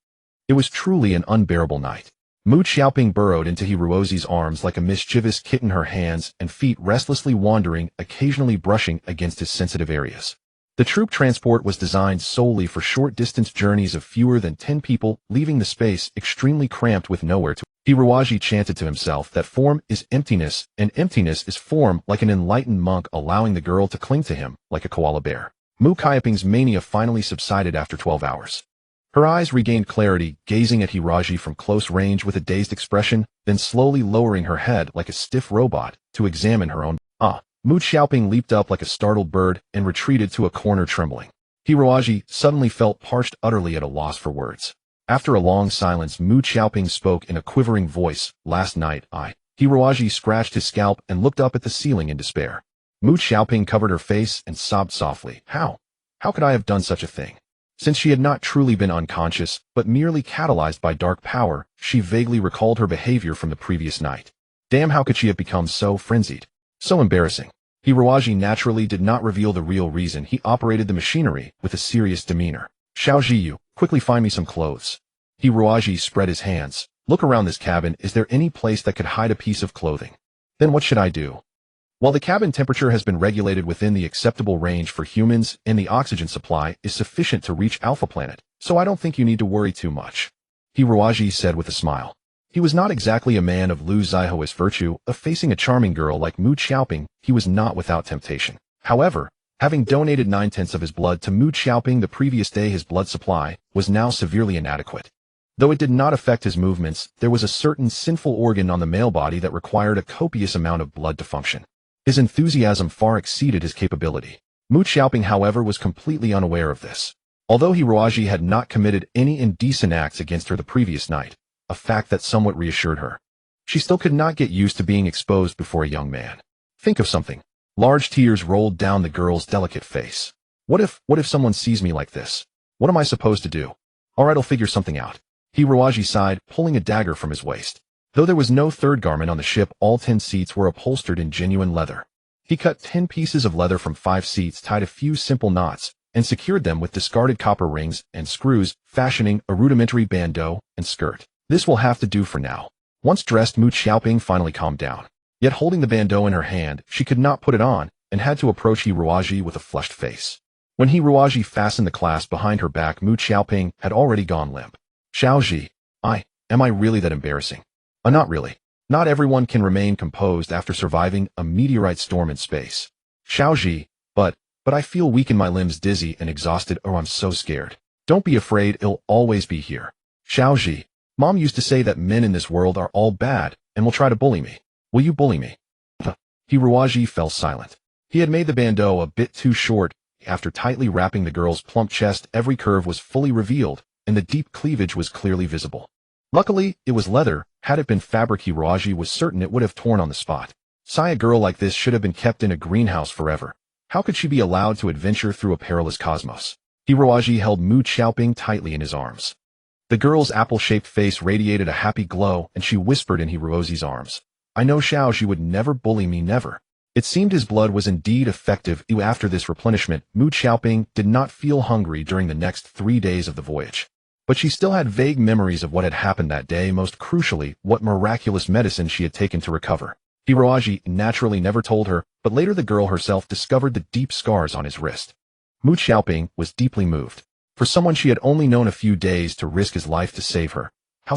Speaker 1: It was truly an unbearable night. Mu Xiaoping burrowed into Hirozi's arms like a mischievous kitten, her hands and feet restlessly wandering, occasionally brushing against his sensitive areas. The troop transport was designed solely for short-distance journeys of fewer than 10 people, leaving the space extremely cramped with nowhere to. Hirozi chanted to himself that form is emptiness, and emptiness is form, like an enlightened monk, allowing the girl to cling to him like a koala bear. Mu Xiaoping's mania finally subsided after 12 hours. Her eyes regained clarity, gazing at Hirozi from close range with a dazed expression, then slowly lowering her head like a stiff robot to examine her own. Mu Xiaoping leaped up like a startled bird and retreated to a corner, trembling. Hirozi suddenly felt parched, utterly at a loss for words. After a long silence, Mu Xiaoping spoke in a quivering voice. "Last night, Hirozi scratched his scalp and looked up at the ceiling in despair. Mu Xiaoping covered her face and sobbed softly. How could I have done such a thing?" Since she had not truly been unconscious, but merely catalyzed by dark power, she vaguely recalled her behavior from the previous night. Damn, how could she have become so frenzied? So embarrassing. Hirozi naturally did not reveal the real reason. He operated the machinery with a serious demeanor. "Xiao Jiyu, quickly find me some clothes." Hirozi spread his hands. "Look around this cabin. Is there any place that could hide a piece of clothing?" "Then what should I do?" "While the cabin temperature has been regulated within the acceptable range for humans and the oxygen supply is sufficient to reach Alpha Planet, so I don't think you need to worry too much," Hirozi said with a smile. He was not exactly a man of Lu Zihuo's virtue of facing a charming girl like Mu Xiaoping. He was not without temptation. However, having donated 9/10 of his blood to Mu Xiaoping the previous day, his blood supply was now severely inadequate. Though it did not affect his movements, there was a certain sinful organ on the male body that required a copious amount of blood to function. His enthusiasm far exceeded his capability. Mu Xiaoping, however, was completely unaware of this. Although Hirozi had not committed any indecent acts against her the previous night, a fact that somewhat reassured her, she still could not get used to being exposed before a young man. "Think of something." Large tears rolled down the girl's delicate face. What if someone sees me like this? What am I supposed to do?" "Alright, I'll figure something out." Hirozi sighed, pulling a dagger from his waist. Though there was no third garment on the ship, all 10 seats were upholstered in genuine leather. He cut 10 pieces of leather from 5 seats, tied a few simple knots, and secured them with discarded copper rings and screws, fashioning a rudimentary bandeau and skirt. "This will have to do for now." Once dressed, Mu Xiaoping finally calmed down. Yet holding the bandeau in her hand, she could not put it on, and had to approach Hirozi with a flushed face. When Hirozi fastened the clasp behind her back, Mu Xiaoping had already gone limp. "Xiao Ji, am I really that embarrassing?" Not really. Not everyone can remain composed after surviving a meteorite storm in space." "Xiao Ji, but I feel weak in my limbs, dizzy and exhausted. Oh, I'm so scared." "Don't be afraid, it'll always be here." "Xiao Ji, Mom used to say that men in this world are all bad and will try to bully me. Will you bully me?" Hirozi fell silent. He had made the bandeau a bit too short. After tightly wrapping the girl's plump chest, every curve was fully revealed, and the deep cleavage was clearly visible. Luckily, it was leather. Had it been fabric, Hirozi was certain it would have torn on the spot. A girl like this should have been kept in a greenhouse forever. How could she be allowed to adventure through a perilous cosmos? Hirozi held Mu Xiaoping tightly in his arms. The girl's apple-shaped face radiated a happy glow, and she whispered in Hirozi's arms, I know Xiaoji would never bully me, never. It seemed his blood was indeed effective. After this replenishment, Mu Xiaoping did not feel hungry during the next 3 days of the voyage. But she still had vague memories of what had happened that day, most crucially, what miraculous medicine she had taken to recover. Hiroaji naturally never told her, but later the girl herself discovered the deep scars on his wrist. Mu Xiaoping was deeply moved. For someone she had only known a few days to risk his life to save her. How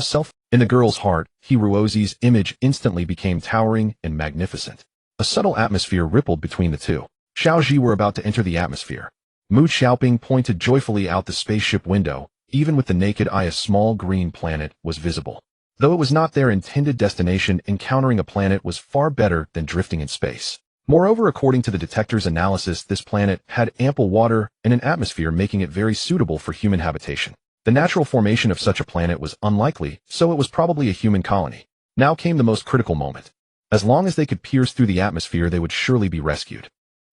Speaker 1: in the girl's heart, Hiroaji's image instantly became towering and magnificent. A subtle atmosphere rippled between the two. Xiaoji were about to enter the atmosphere. Mu Xiaoping pointed joyfully out the spaceship window. Even with the naked eye, a small green planet was visible. Though it was not their intended destination, encountering a planet was far better than drifting in space. Moreover, according to the detector's analysis, this planet had ample water and an atmosphere, making it very suitable for human habitation. The natural formation of such a planet was unlikely, so it was probably a human colony. Now came the most critical moment. As long as they could pierce through the atmosphere, they would surely be rescued.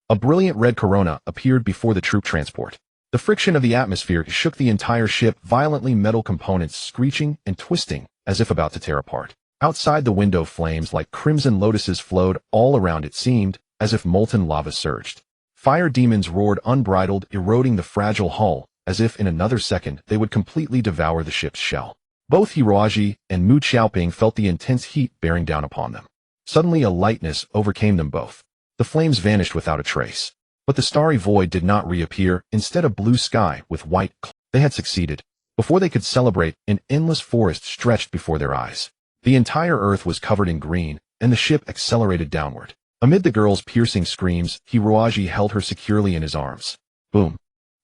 Speaker 1: A brilliant red corona appeared before the troop transport. The friction of the atmosphere shook the entire ship violently, metal components screeching and twisting as if about to tear apart. Outside the window, flames like crimson lotuses flowed all around. It seemed as if molten lava surged. Fire demons roared unbridled, eroding the fragile hull, as if in another second they would completely devour the ship's shell. Both Hiroaji and Mu Xiaoping felt the intense heat bearing down upon them. Suddenly a lightness overcame them both. The flames vanished without a trace. But the starry void did not reappear. Instead of blue sky with white clouds. They had succeeded. Before they could celebrate, an endless forest stretched before their eyes. The entire earth was covered in green, and the ship accelerated downward. Amid the girl's piercing screams, Hiroaji held her securely in his arms. Boom.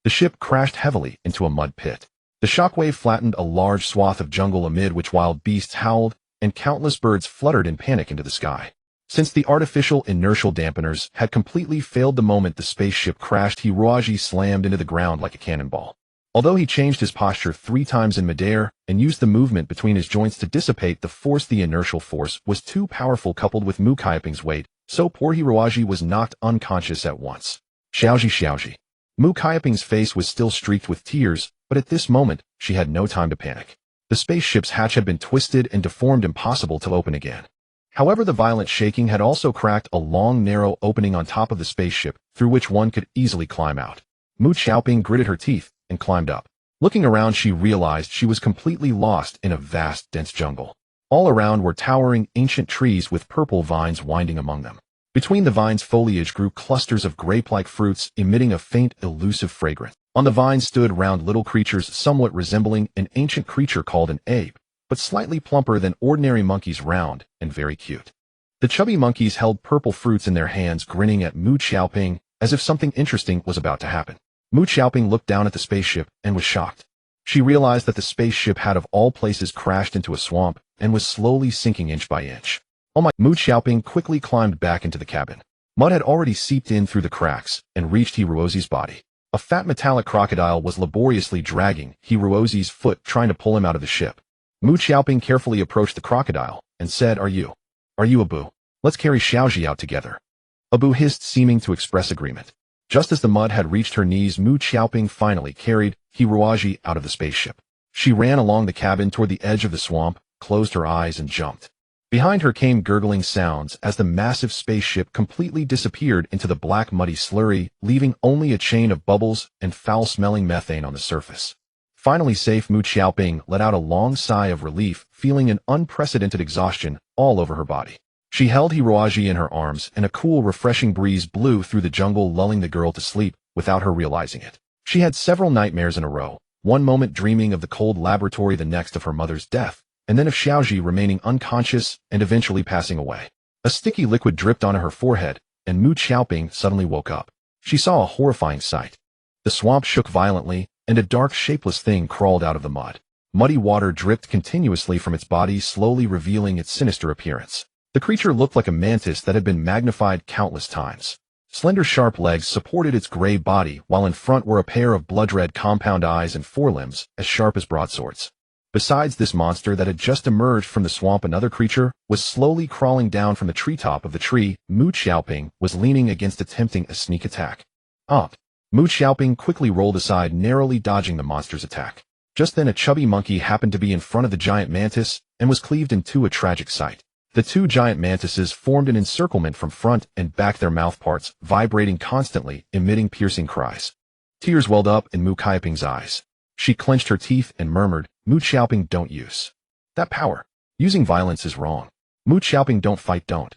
Speaker 1: The ship crashed heavily into a mud pit. The shockwave flattened a large swath of jungle, amid which wild beasts howled, and countless birds fluttered in panic into the sky. Since the artificial inertial dampeners had completely failed the moment the spaceship crashed, Hiroaji slammed into the ground like a cannonball. Although he changed his posture 3 times in midair and used the movement between his joints to dissipate the force, the inertial force was too powerful, coupled with Mu Xiaoping's weight, so poor Hiroaji was knocked unconscious at once. Xiaoji. Mu Xiaoping's face was still streaked with tears, but at this moment, she had no time to panic. The spaceship's hatch had been twisted and deformed, impossible to open again. However, the violent shaking had also cracked a long, narrow opening on top of the spaceship, through which one could easily climb out. Mu Xiaoping gritted her teeth and climbed up. Looking around, she realized she was completely lost in a vast, dense jungle. All around were towering, ancient trees with purple vines winding among them. Between the vines' foliage grew clusters of grape-like fruits, emitting a faint, elusive fragrance. On the vines stood round little creatures somewhat resembling an ancient creature called an ape, but slightly plumper than ordinary monkeys, round and very cute. The chubby monkeys held purple fruits in their hands, grinning at Mu Xiaoping as if something interesting was about to happen. Mu Xiaoping looked down at the spaceship and was shocked. She realized that the spaceship had of all places crashed into a swamp and was slowly sinking inch by inch. Oh my! Mu Xiaoping quickly climbed back into the cabin. Mud had already seeped in through the cracks and reached Hiroaji's body. A fat metallic crocodile was laboriously dragging Hiroaji's foot, trying to pull him out of the ship. Mu Xiaoping carefully approached the crocodile and said, Are you Abu? Let's carry Xiaoji out together. Abu hissed, seeming to express agreement. Just as the mud had reached her knees, Mu Xiaoping finally carried Hiroaji out of the spaceship. She ran along the cabin toward the edge of the swamp, closed her eyes, and jumped. Behind her came gurgling sounds as the massive spaceship completely disappeared into the black, muddy slurry, leaving only a chain of bubbles and foul-smelling methane on the surface. Finally safe, Mu Xiaoping let out a long sigh of relief, feeling an unprecedented exhaustion all over her body. She held Hiroaji in her arms, and a cool, refreshing breeze blew through the jungle, lulling the girl to sleep without her realizing it. She had several nightmares in a row, one moment dreaming of the cold laboratory, the next of her mother's death, and then of Xiaoji remaining unconscious and eventually passing away. A sticky liquid dripped onto her forehead, and Mu Xiaoping suddenly woke up. She saw a horrifying sight. The swamp shook violently, and a dark, shapeless thing crawled out of the mud. Muddy water dripped continuously from its body, slowly revealing its sinister appearance. The creature looked like a mantis that had been magnified countless times. Slender, sharp legs supported its gray body, while in front were a pair of blood-red compound eyes and forelimbs as sharp as broadswords. Besides this monster that had just emerged from the swamp, another creature was slowly crawling down from the treetop of the tree. Mu Xiaoping was leaning against, attempting a sneak attack. Mu Xiaoping quickly rolled aside, narrowly dodging the monster's attack. Just then a chubby monkey happened to be in front of the giant mantis and was cleaved in two, a tragic sight. The two giant mantises formed an encirclement from front and back, their mouthparts vibrating constantly, emitting piercing cries. Tears welled up in Mu Kaiping's eyes. She clenched her teeth and murmured, "Mu Xiaoping, don't use that power. Using violence is wrong. Mu Xiaoping, don't fight, don't."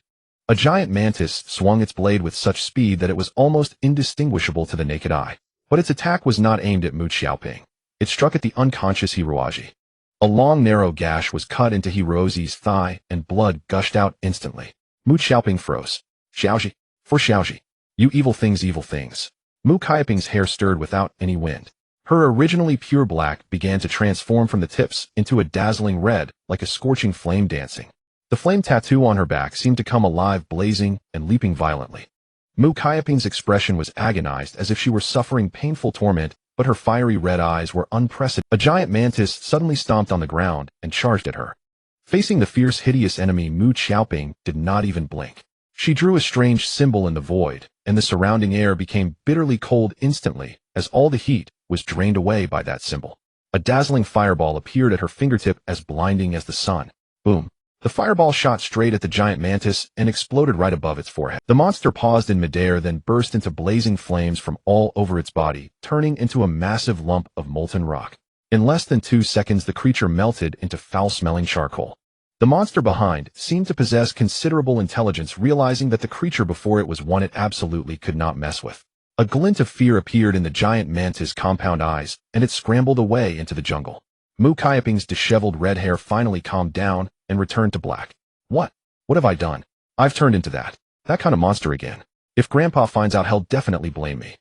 Speaker 1: A giant mantis swung its blade with such speed that it was almost indistinguishable to the naked eye. But its attack was not aimed at Mu Xiaoping. It struck at the unconscious Hiroaji. A long, narrow gash was cut into Hiroaji's thigh, and blood gushed out instantly. Mu Xiaoping froze. "Xiaoji, for Xiaoji. You evil things, evil things." Mu Kaiping's hair stirred without any wind. Her originally pure black began to transform from the tips into a dazzling red, like a scorching flame dancing. The flame tattoo on her back seemed to come alive, blazing and leaping violently. Mu Kaiping's expression was agonized, as if she were suffering painful torment, but her fiery red eyes were unprecedented. A giant mantis suddenly stomped on the ground and charged at her. Facing the fierce, hideous enemy, Mu Xiaoping did not even blink. She drew a strange symbol in the void, and the surrounding air became bitterly cold instantly, as all the heat was drained away by that symbol. A dazzling fireball appeared at her fingertip, as blinding as the sun. Boom. The fireball shot straight at the giant mantis and exploded right above its forehead. The monster paused in midair, then burst into blazing flames from all over its body, turning into a massive lump of molten rock. In less than 2 seconds, the creature melted into foul-smelling charcoal. The monster behind seemed to possess considerable intelligence, realizing that the creature before it was one it absolutely could not mess with. A glint of fear appeared in the giant mantis' compound eyes, and it scrambled away into the jungle. Mu Kaiping's disheveled red hair finally calmed down and returned to black. What have I done? I've turned into that kind of monster again. If Grandpa finds out, he'll definitely blame me.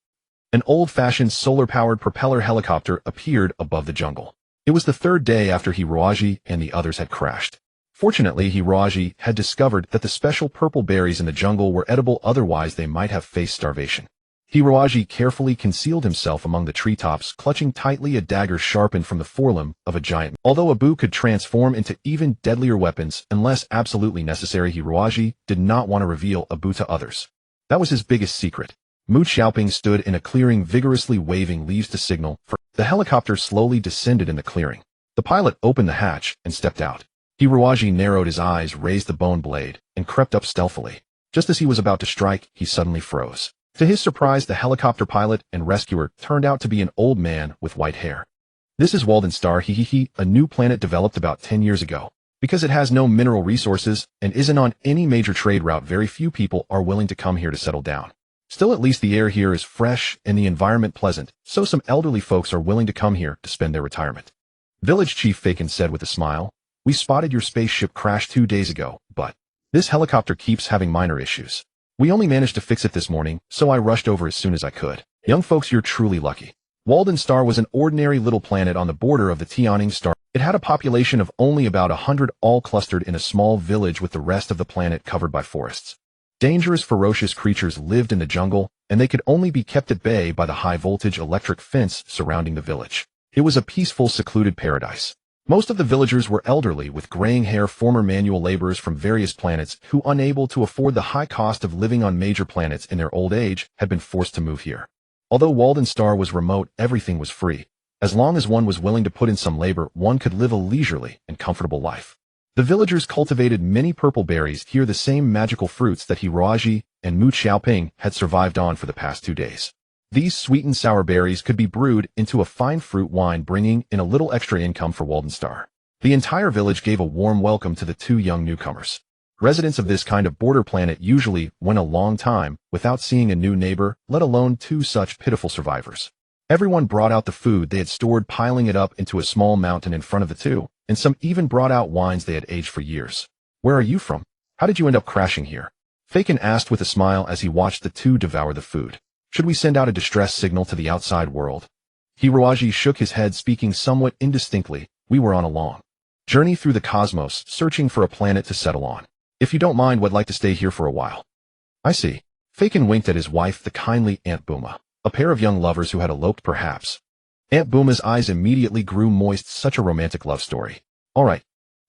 Speaker 1: An old-fashioned solar-powered propeller helicopter appeared above the jungle. It was the third day after Hiroaji and the others had crashed. Fortunately, Hiroaji had discovered that the special purple berries in the jungle were edible, otherwise they might have faced starvation. Hiroaji carefully concealed himself among the treetops, clutching tightly a dagger sharpened from the forelimb of a giant. Although Abu could transform into even deadlier weapons unless absolutely necessary, Hiroaji did not want to reveal Abu to others. That was his biggest secret. Mu Xiaoping stood in a clearing, vigorously waving leaves to signal for. The helicopter slowly descended in the clearing. The pilot opened the hatch and stepped out. Hiroaji narrowed his eyes, raised the bone blade, and crept up stealthily. Just as he was about to strike, he suddenly froze. To his surprise, the helicopter pilot and rescuer turned out to be an old man with white hair. "This is Walden Star, a new planet developed about 10 years ago. Because it has no mineral resources and isn't on any major trade route, very few people are willing to come here to settle down. Still, at least the air here is fresh and the environment pleasant, so some elderly folks are willing to come here to spend their retirement." Village Chief Fakin said with a smile, "We spotted your spaceship crash 2 days ago, but this helicopter keeps having minor issues. We only managed to fix it this morning, so I rushed over as soon as I could. Young folks, you're truly lucky." Walden Star was an ordinary little planet on the border of the Tianning Star. It had a population of only about 100, all clustered in a small village with the rest of the planet covered by forests. Dangerous, ferocious creatures lived in the jungle, and they could only be kept at bay by the high-voltage electric fence surrounding the village. It was a peaceful, secluded paradise. Most of the villagers were elderly, with graying hair, former manual laborers from various planets who, unable to afford the high cost of living on major planets in their old age, had been forced to move here. Although Walden Star was remote, everything was free. As long as one was willing to put in some labor, one could live a leisurely and comfortable life. The villagers cultivated many purple berries, here the same magical fruits that Hiroaji and Mu Xiaoping had survived on for the past 2 days. These sweet and sour berries could be brewed into a fine fruit wine, bringing in a little extra income for Walden Star. The entire village gave a warm welcome to the 2 young newcomers. Residents of this kind of border planet usually went a long time without seeing a new neighbor, let alone 2 such pitiful survivors. Everyone brought out the food they had stored, piling it up into a small mountain in front of the 2, and some even brought out wines they had aged for years. "Where are you from? How did you end up crashing here?" Fakin asked with a smile as he watched the 2 devour the food. "Should we send out a distress signal to the outside world?" Hiroaji shook his head, speaking somewhat indistinctly. "We were on a long journey through the cosmos, searching for a planet to settle on. If you don't mind, would like to stay here for a while." "I see." Fakin winked at his wife, the kindly Aunt Booma. A pair of young lovers who had eloped, perhaps. Aunt Booma's eyes immediately grew moist. Such a romantic love story. "All right."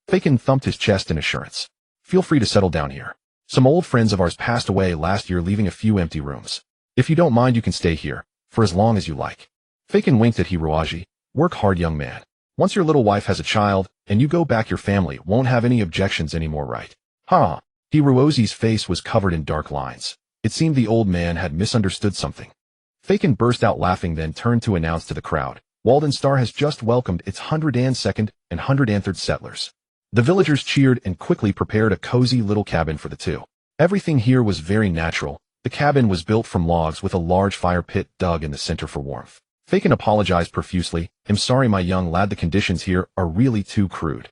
Speaker 1: Fakin thumped his chest in assurance. "Feel free to settle down here. Some old friends of ours passed away last year, leaving a few empty rooms. If you don't mind, you can stay here for as long as you like." Fakin winked at Hiroaji. "Work hard, young man. Once your little wife has a child, and you go back, your family won't have any objections anymore, right?" Ha! Hirozi's face was covered in dark lines. It seemed the old man had misunderstood something. Faken burst out laughing, then turned to announce to the crowd, Walden Star has just welcomed its 102nd and 103rd settlers. The villagers cheered and quickly prepared a cozy little cabin for the two. Everything here was very natural. The cabin was built from logs with a large fire pit dug in the center for warmth. Faken apologized profusely. I'm sorry, my young lad, the conditions here are really too crude.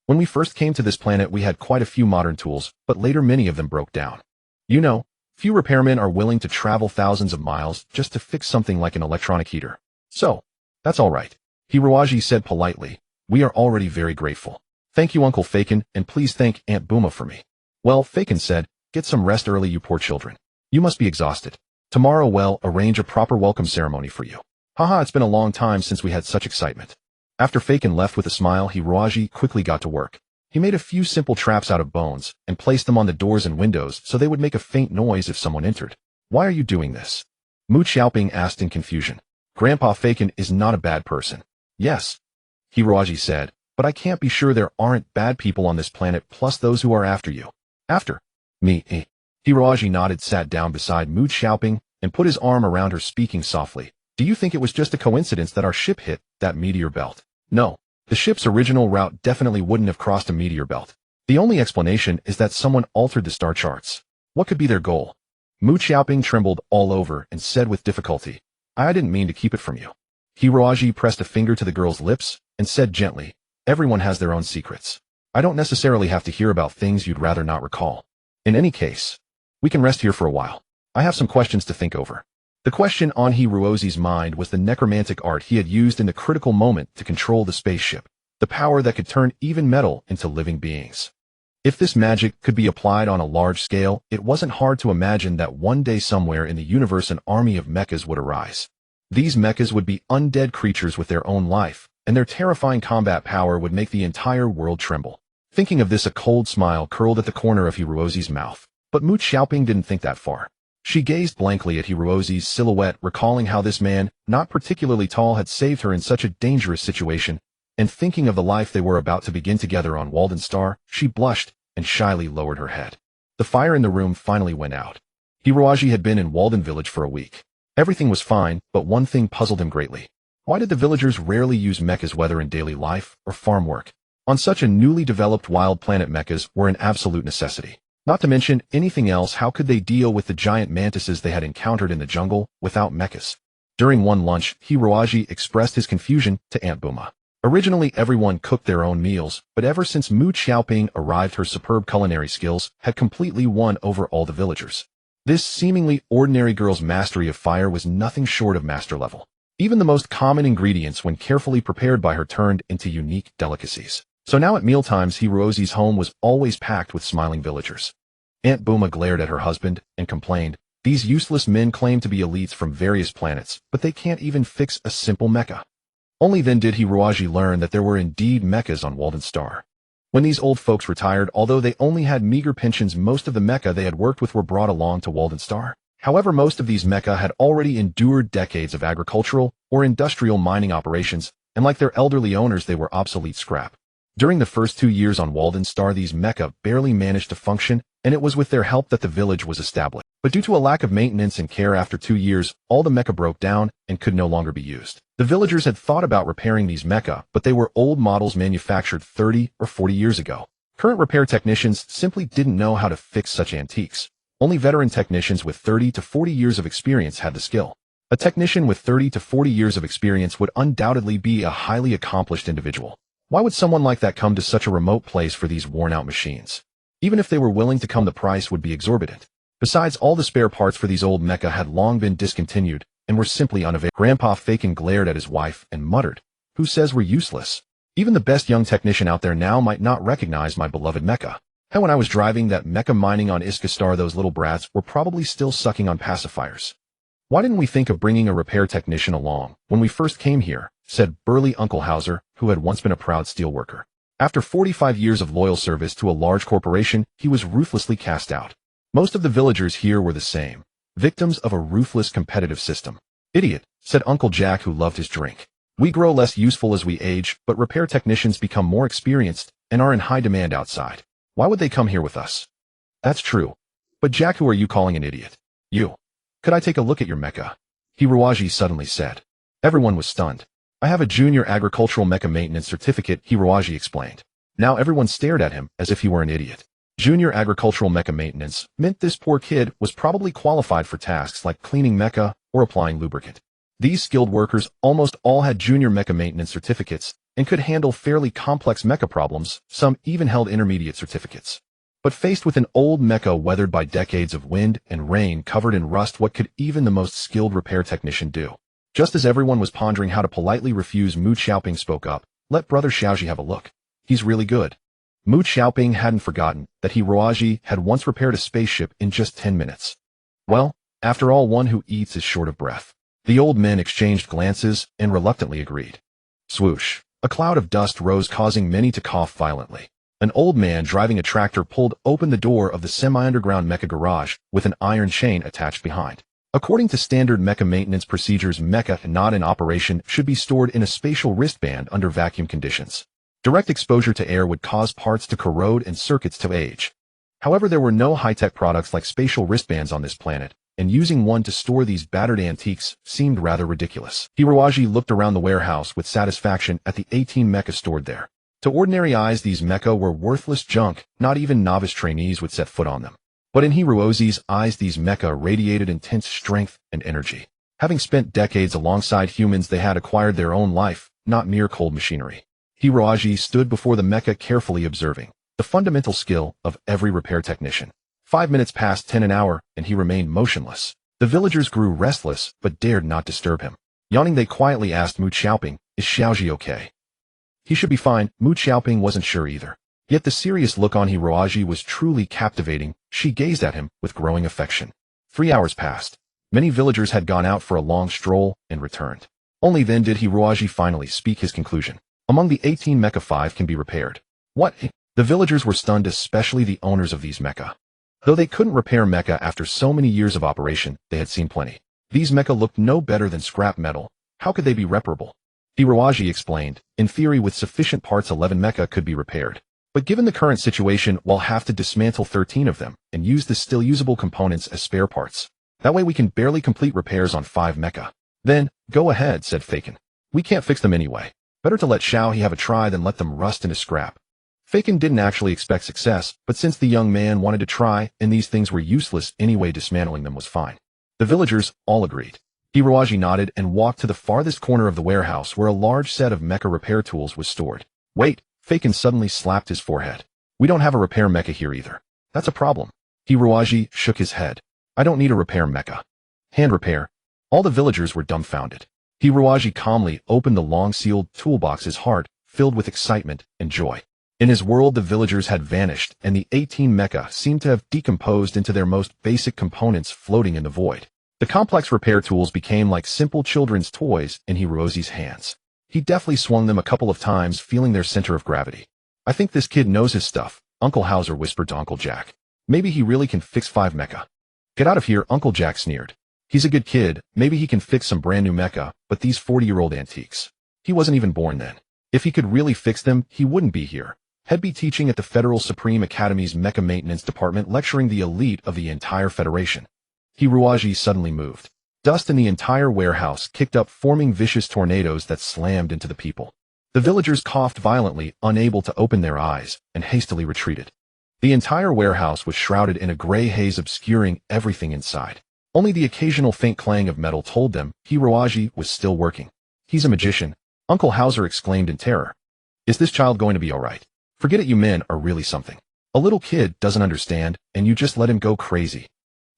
Speaker 1: When we first came to this planet, we had quite a few modern tools, but later many of them broke down. You know, few repairmen are willing to travel thousands of miles just to fix something like an electronic heater. So, that's all right. Hiroji said politely. We are already very grateful. Thank you, Uncle Faken, and please thank Aunt Booma for me. Well, Faken said, get some rest early, you poor children. You must be exhausted. Tomorrow we'll arrange a proper welcome ceremony for you. Haha, it's been a long time since we had such excitement. After Faken left with a smile, Hiroji quickly got to work. He made a few simple traps out of bones and placed them on the doors and windows so they would make a faint noise if someone entered. Why are you doing this? Mu Xiaoping asked in confusion. Grandpa Faken is not a bad person. Yes, Hiroji said, but I can't be sure there aren't bad people on this planet plus those who are after you. After me, Hiroji nodded, sat down beside Mu Xiaoping, and put his arm around her, speaking softly. Do you think it was just a coincidence that our ship hit that meteor belt? No. The ship's original route definitely wouldn't have crossed a meteor belt. The only explanation is that someone altered the star charts. What could be their goal? Mu Xiaoping trembled all over and said with difficulty, I didn't mean to keep it from you. Hiroji pressed a finger to the girl's lips and said gently, everyone has their own secrets. I don't necessarily have to hear about things you'd rather not recall. In any case, we can rest here for a while. I have some questions to think over. The question on Hirozi's mind was the necromantic art he had used in the critical moment to control the spaceship, the power that could turn even metal into living beings. If this magic could be applied on a large scale, it wasn't hard to imagine that one day somewhere in the universe an army of mechas would arise. These mechas would be undead creatures with their own life, and their terrifying combat power would make the entire world tremble. Thinking of this, a cold smile curled at the corner of Hirozi's mouth. But Mu Xiaoping didn't think that far. She gazed blankly at Hirozi's silhouette, recalling how this man, not particularly tall, had saved her in such a dangerous situation, and thinking of the life they were about to begin together on Walden Star, she blushed and shyly lowered her head. The fire in the room finally went out. Hiroji had been in Walden Village for a week. Everything was fine, but one thing puzzled him greatly. Why did the villagers rarely use mechas, whether in daily life or farm work? On such a newly developed wild planet, mechas were an absolute necessity. Not to mention anything else, how could they deal with the giant mantises they had encountered in the jungle without mechas? During one lunch, Hiroji expressed his confusion to Aunt Booma. Originally, everyone cooked their own meals, but ever since Mu Xiaoping arrived, her superb culinary skills had completely won over all the villagers. This seemingly ordinary girl's mastery of fire was nothing short of master level. Even the most common ingredients, when carefully prepared by her, turned into unique delicacies. So now at mealtimes, Hirozi's home was always packed with smiling villagers. Aunt Booma glared at her husband and complained, these useless men claim to be elites from various planets, but they can't even fix a simple mecha. Only then did Hiroji learn that there were indeed mechas on Walden Star. When these old folks retired, although they only had meager pensions, most of the mecha they had worked with were brought along to Walden Star. However, most of these mecha had already endured decades of agricultural or industrial mining operations, and like their elderly owners, they were obsolete scrap. During the first 2 years on Walden Star, these mecha barely managed to function, and it was with their help that the village was established. But due to a lack of maintenance and care, after 2 years, all the mecha broke down and could no longer be used. The villagers had thought about repairing these mecha, but they were old models manufactured 30 or 40 years ago. Current repair technicians simply didn't know how to fix such antiques. Only veteran technicians with 30 to 40 years of experience had the skill. A technician with 30 to 40 years of experience would undoubtedly be a highly accomplished individual. Why would someone like that come to such a remote place for these worn-out machines? Even if they were willing to come, the price would be exorbitant. Besides, all the spare parts for these old mecha had long been discontinued and were simply unavailable. Grandpa Faken glared at his wife and muttered, who says we're useless? Even the best young technician out there now might not recognize my beloved mecha. And when I was driving that mecha mining on Iska Star, those little brats were probably still sucking on pacifiers. Why didn't we think of bringing a repair technician along when we first came here? Said burly Uncle Hauser, who had once been a proud steelworker. After 45 years of loyal service to a large corporation, he was ruthlessly cast out. Most of the villagers here were the same, victims of a ruthless competitive system. Idiot, said Uncle Jack, who loved his drink. We grow less useful as we age, but repair technicians become more experienced and are in high demand outside. Why would they come here with us? That's true. But Jack, who are you calling an idiot? You. Could I take a look at your mecha? Hiroaji suddenly said. Everyone was stunned. I have a junior agricultural mecha maintenance certificate, Hiroaji explained. Now everyone stared at him as if he were an idiot. Junior agricultural mecha maintenance meant this poor kid was probably qualified for tasks like cleaning mecha or applying lubricant. These skilled workers almost all had junior mecha maintenance certificates and could handle fairly complex mecha problems, some even held intermediate certificates. But faced with an old mecha weathered by decades of wind and rain covered in rust, what could even the most skilled repair technician do? Just as everyone was pondering how to politely refuse, Mu Xiaoping spoke up. Let Brother Xiaoji have a look. He's really good. Mu Xiaoping hadn't forgotten that Hiroaji had once repaired a spaceship in just 10 minutes. Well, after all, one who eats is short of breath. The old men exchanged glances and reluctantly agreed. Swoosh. A cloud of dust rose, causing many to cough violently. An old man driving a tractor pulled open the door of the semi-underground mecha garage with an iron chain attached behind. According to standard mecha maintenance procedures, mecha not in operation should be stored in a spatial wristband under vacuum conditions. Direct exposure to air would cause parts to corrode and circuits to age. However, there were no high-tech products like spatial wristbands on this planet, and using one to store these battered antiques seemed rather ridiculous. Hiroaji looked around the warehouse with satisfaction at the 18 mecha stored there. To ordinary eyes, these mecha were worthless junk. Not even novice trainees would set foot on them. But in Hiroaji's eyes, these mecha radiated intense strength and energy. Having spent decades alongside humans, they had acquired their own life, not mere cold machinery. Hiroaji stood before the mecha, carefully observing the fundamental skill of every repair technician. 5 minutes past 10 an hour, and he remained motionless. The villagers grew restless, but dared not disturb him. Yawning, they quietly asked Mu Xiaoping, "Is Xiaoji okay?" He should be fine. Mu Xiaoping wasn't sure either. Yet the serious look on Hiroaji was truly captivating. She gazed at him with growing affection. 3 hours passed. Many villagers had gone out for a long stroll and returned. Only then did Hiroaji finally speak his conclusion. Among the 18 mecha, 5 can be repaired. What? The villagers were stunned, especially the owners of these mecha. Though they couldn't repair mecha after so many years of operation, they had seen plenty. These mecha looked no better than scrap metal. How could they be reparable? Hiroaji explained. In theory, with sufficient parts, 11 mecha could be repaired. But given the current situation, we'll have to dismantle 13 of them and use the still usable components as spare parts. That way we can barely complete repairs on 5 mecha. Then, go ahead, said Faken. We can't fix them anyway. Better to let Xiaoji have a try than let them rust into scrap. Faken didn't actually expect success, but since the young man wanted to try and these things were useless anyway, dismantling them was fine. The villagers all agreed. Hiroaji nodded and walked to the farthest corner of the warehouse where a large set of mecha repair tools was stored. Wait, Faken suddenly slapped his forehead. We don't have a repair mecha here either. That's a problem. Hiroaji shook his head. I don't need a repair mecha. Hand repair. All the villagers were dumbfounded. Hiroaji calmly opened the long-sealed toolbox, his heart filled with excitement and joy. In his world, the villagers had vanished, and the 18 mecha seemed to have decomposed into their most basic components floating in the void. The complex repair tools became like simple children's toys in Hiroaji's hands. He deftly swung them a couple of times, feeling their center of gravity. I think this kid knows his stuff, Uncle Hauser whispered to Uncle Jack. Maybe he really can fix 5 mecha. Get out of here, Uncle Jack sneered. He's a good kid, maybe he can fix some brand new mecha, but these 40-year-old antiques. He wasn't even born then. If he could really fix them, he wouldn't be here. He'd be teaching at the Federal Supreme Academy's Mecha Maintenance Department, lecturing the elite of the entire Federation. Hiroaji suddenly moved. Dust in the entire warehouse kicked up, forming vicious tornadoes that slammed into the people. The villagers coughed violently, unable to open their eyes, and hastily retreated. The entire warehouse was shrouded in a gray haze, obscuring everything inside. Only the occasional faint clang of metal told them Hiroaji was still working. He's a magician, Uncle Hauser exclaimed in terror. Is this child going to be all right? Forget it, you men are really something. A little kid doesn't understand, and you just let him go crazy.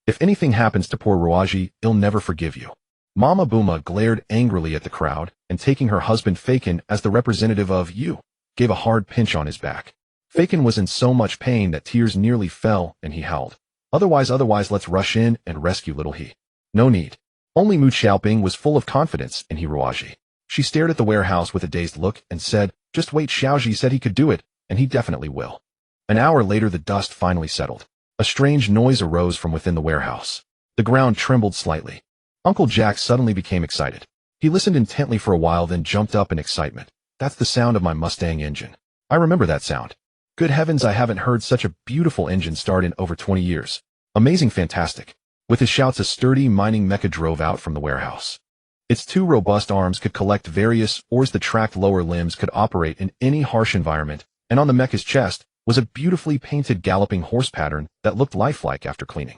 Speaker 1: If anything happens to poor Hiroaji, he'll never forgive you. Mama Buma glared angrily at the crowd, and taking her husband Faken as the representative of you, gave a hard pinch on his back. Faken was in so much pain that tears nearly fell, and he howled. Otherwise, let's rush in and rescue little he. No need. Only Mu Xiaoping was full of confidence in Hiroaji. She stared at the warehouse with a dazed look and said, just wait, Xiaoji said he could do it, and he definitely will. An hour later, the dust finally settled. A strange noise arose from within the warehouse. The ground trembled slightly. Uncle Jack suddenly became excited. He listened intently for a while, then jumped up in excitement. That's the sound of my Mustang engine. I remember that sound. Good heavens, I haven't heard such a beautiful engine start in over 20 years. Amazing, fantastic. With his shouts, a sturdy mining mecha drove out from the warehouse. Its two robust arms could collect various ores, the tracked lower limbs could operate in any harsh environment, and on the mecha's chest was a beautifully painted galloping horse pattern that looked lifelike after cleaning.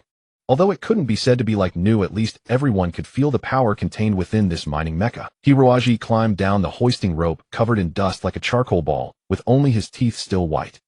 Speaker 1: Although it couldn't be said to be like new, at least everyone could feel the power contained within this mining mecha. Hiroaji climbed down the hoisting rope covered in dust like a charcoal ball, with only his teeth still white.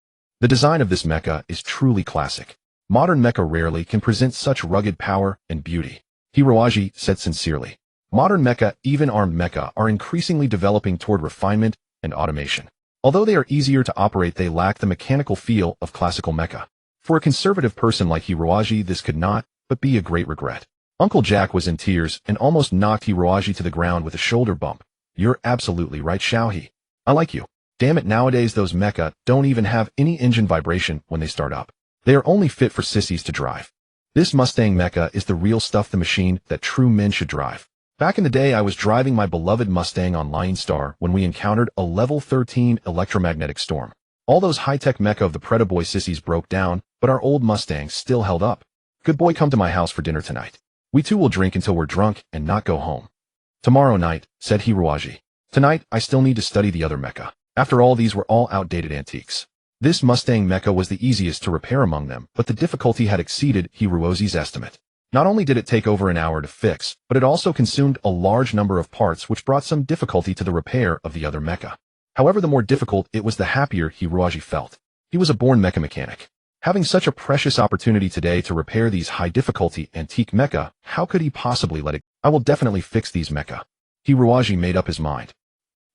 Speaker 1: The design of this mecha is truly classic. Modern mecha rarely can present such rugged power and beauty. Hiroaji said sincerely. Modern mecha, even armed mecha, are increasingly developing toward refinement and automation. Although they are easier to operate, they lack the mechanical feel of classical mecha. For a conservative person like Hiroaji, this could not but be a great regret. Uncle Jack was in tears and almost knocked Hiroaji to the ground with a shoulder bump. You're absolutely right, Xiaohe. I like you. Damn it, nowadays those mecha don't even have any engine vibration when they start up. They are only fit for sissies to drive. This Mustang mecha is the real stuff, the machine that true men should drive. Back in the day, I was driving my beloved Mustang on Lion Star when we encountered a level 13 electromagnetic storm. All those high-tech mecha of the Predator Boy sissies broke down, but our old Mustangs still held up. Good boy, come to my house for dinner tonight. We two will drink until we're drunk and not go home. Tomorrow night, said Hiroaji. Tonight, I still need to study the other mecha. After all, these were all outdated antiques. This Mustang mecha was the easiest to repair among them, but the difficulty had exceeded Hiroaji's estimate. Not only did it take over an hour to fix, but it also consumed a large number of parts, which brought some difficulty to the repair of the other mecha. However, the more difficult it was, the happier Hiroaji felt. He was a born mecha mechanic. Having such a precious opportunity today to repair these high-difficulty antique mecha, how could he possibly let it go? I will definitely fix these mecha. Hiroaji made up his mind.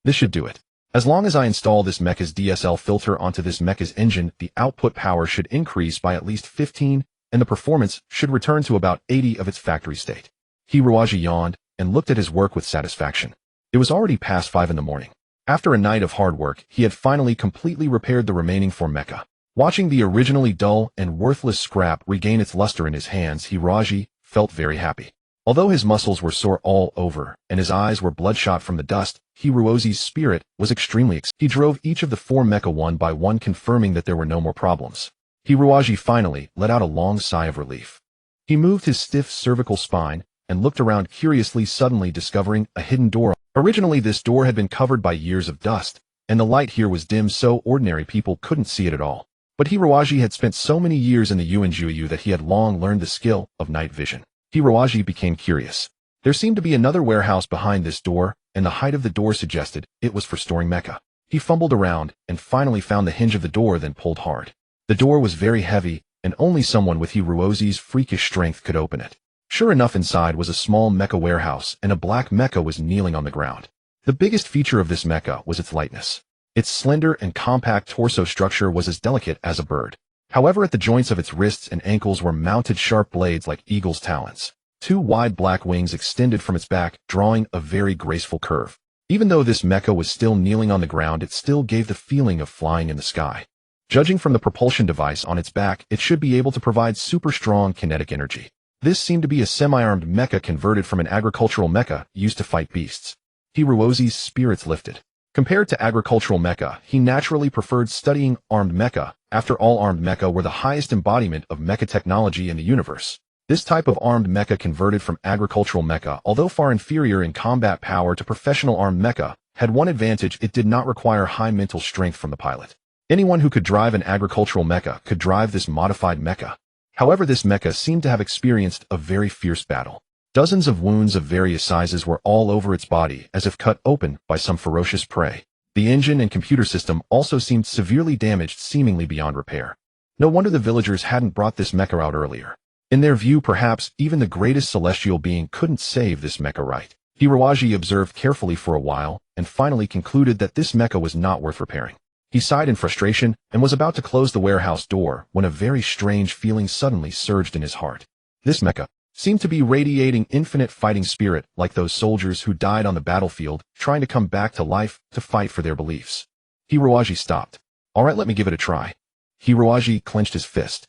Speaker 1: This should do it. As long as I install this mecha's DSL filter onto this mecha's engine, the output power should increase by at least 15, and the performance should return to about 80 of its factory state. Hiroaji yawned and looked at his work with satisfaction. It was already past 5 in the morning. After a night of hard work, he had finally completely repaired the remaining 4 mecha. Watching the originally dull and worthless scrap regain its luster in his hands, Hiroaji felt very happy. Although his muscles were sore all over and his eyes were bloodshot from the dust, Hiroaji's spirit was extremely excited. He drove each of the 4 mecha one by one, confirming that there were no more problems. Hiroaji finally let out a long sigh of relief. He moved his stiff cervical spine and looked around curiously, suddenly discovering a hidden door. Originally, this door had been covered by years of dust, and the light here was dim, so ordinary people couldn't see it at all. But Hiroaji had spent so many years in the Yuanjuyu that he had long learned the skill of night vision. Hiroaji became curious. There seemed to be another warehouse behind this door, and the height of the door suggested it was for storing mecha. He fumbled around and finally found the hinge of the door, then pulled hard. The door was very heavy, and only someone with Hiroaji's freakish strength could open it. Sure enough, inside was a small mecha warehouse, and a black mecha was kneeling on the ground. The biggest feature of this mecha was its lightness. Its slender and compact torso structure was as delicate as a bird. However, at the joints of its wrists and ankles were mounted sharp blades like eagle's talons. 2 wide black wings extended from its back, drawing a very graceful curve. Even though this mecha was still kneeling on the ground, it still gave the feeling of flying in the sky. Judging from the propulsion device on its back, it should be able to provide super strong kinetic energy. This seemed to be a semi-armed mecha converted from an agricultural mecha used to fight beasts. Hiroaji's spirits lifted. Compared to agricultural mecha, he naturally preferred studying armed mecha. After all, armed mecha were the highest embodiment of mecha technology in the universe. This type of armed mecha converted from agricultural mecha, although far inferior in combat power to professional armed mecha, had one advantage: it did not require high mental strength from the pilot. Anyone who could drive an agricultural mecha could drive this modified mecha. However, this mecha seemed to have experienced a very fierce battle. Dozens of wounds of various sizes were all over its body, as if cut open by some ferocious prey. The engine and computer system also seemed severely damaged, seemingly beyond repair. No wonder the villagers hadn't brought this mecha out earlier. In their view, perhaps even the greatest celestial being couldn't save this mecha right. Hiroaji observed carefully for a while, and finally concluded that this mecha was not worth repairing. He sighed in frustration and was about to close the warehouse door when a very strange feeling suddenly surged in his heart. This mecha seemed to be radiating infinite fighting spirit, like those soldiers who died on the battlefield, trying to come back to life to fight for their beliefs. Hiroaji stopped. All right, let me give it a try. Hiroaji clenched his fist.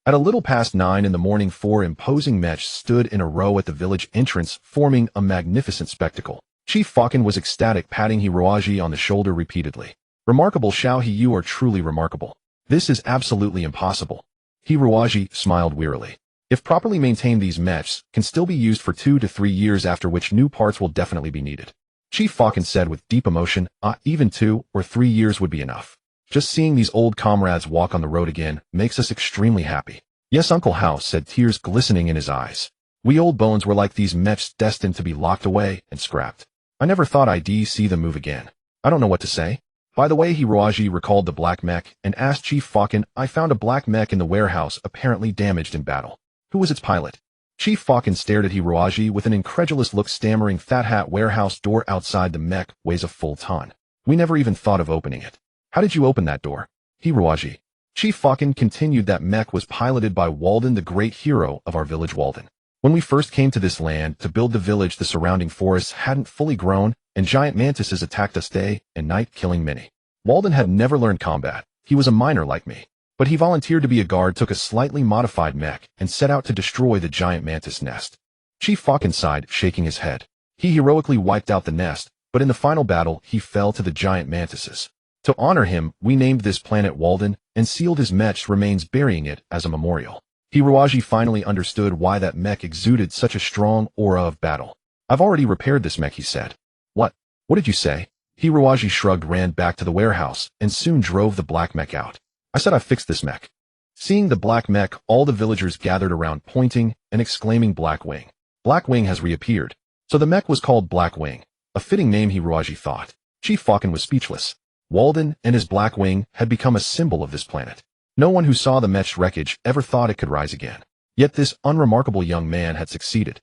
Speaker 1: At a little past 9 in the morning, 4 imposing Mechs stood in a row at the village entrance, forming a magnificent spectacle. Chief Falcon was ecstatic, patting Hiroaji on the shoulder repeatedly. Remarkable, Xiaohe, you are truly remarkable. This is absolutely impossible. Hiroaji smiled wearily. If properly maintained, these mechs can still be used for 2 to 3 years, after which new parts will definitely be needed. Chief Falcon said with deep emotion, even 2 or 3 years would be enough. Just seeing these old comrades walk on the road again makes us extremely happy. Yes, Uncle House said, tears glistening in his eyes. We old bones were like these mechs, destined to be locked away and scrapped. I never thought I'd see them move again. I don't know what to say. By the way, Hiroaji recalled the black mech and asked Chief Falcon, I found a black mech in the warehouse, apparently damaged in battle. Who was its pilot? Chief Falcon stared at Hiroaji with an incredulous look, stammering, Fat Hat warehouse door outside the mech weighs a full ton. We never even thought of opening it. How did you open that door? Hiroaji. Chief Falcon continued, that mech was piloted by Walden, the great hero of our village. Walden. When we first came to this land to build the village, the surrounding forests hadn't fully grown, and giant mantises attacked us day and night, killing many. Walden had never learned combat. He was a miner like me. But he volunteered to be a guard, took a slightly modified mech, and set out to destroy the giant mantis nest. Chief Falcon sighed, shaking his head. He heroically wiped out the nest, but in the final battle he fell to the giant mantises. To honor him, we named this planet Walden, and sealed his mech's remains, burying it as a memorial. Hiroaji finally understood why that mech exuded such a strong aura of battle. I've already repaired this mech, he said. What? What did you say? Hiroaji shrugged, ran back to the warehouse, and soon drove the black mech out. I said I fixed this mech. Seeing the black mech, all the villagers gathered around, pointing and exclaiming, Black Wing. Black Wing has reappeared. So the mech was called Black Wing. A fitting name, Hiroaji thought. Chief Falcon was speechless. Walden and his Black Wing had become a symbol of this planet. No one who saw the mech's wreckage ever thought it could rise again. Yet this unremarkable young man had succeeded.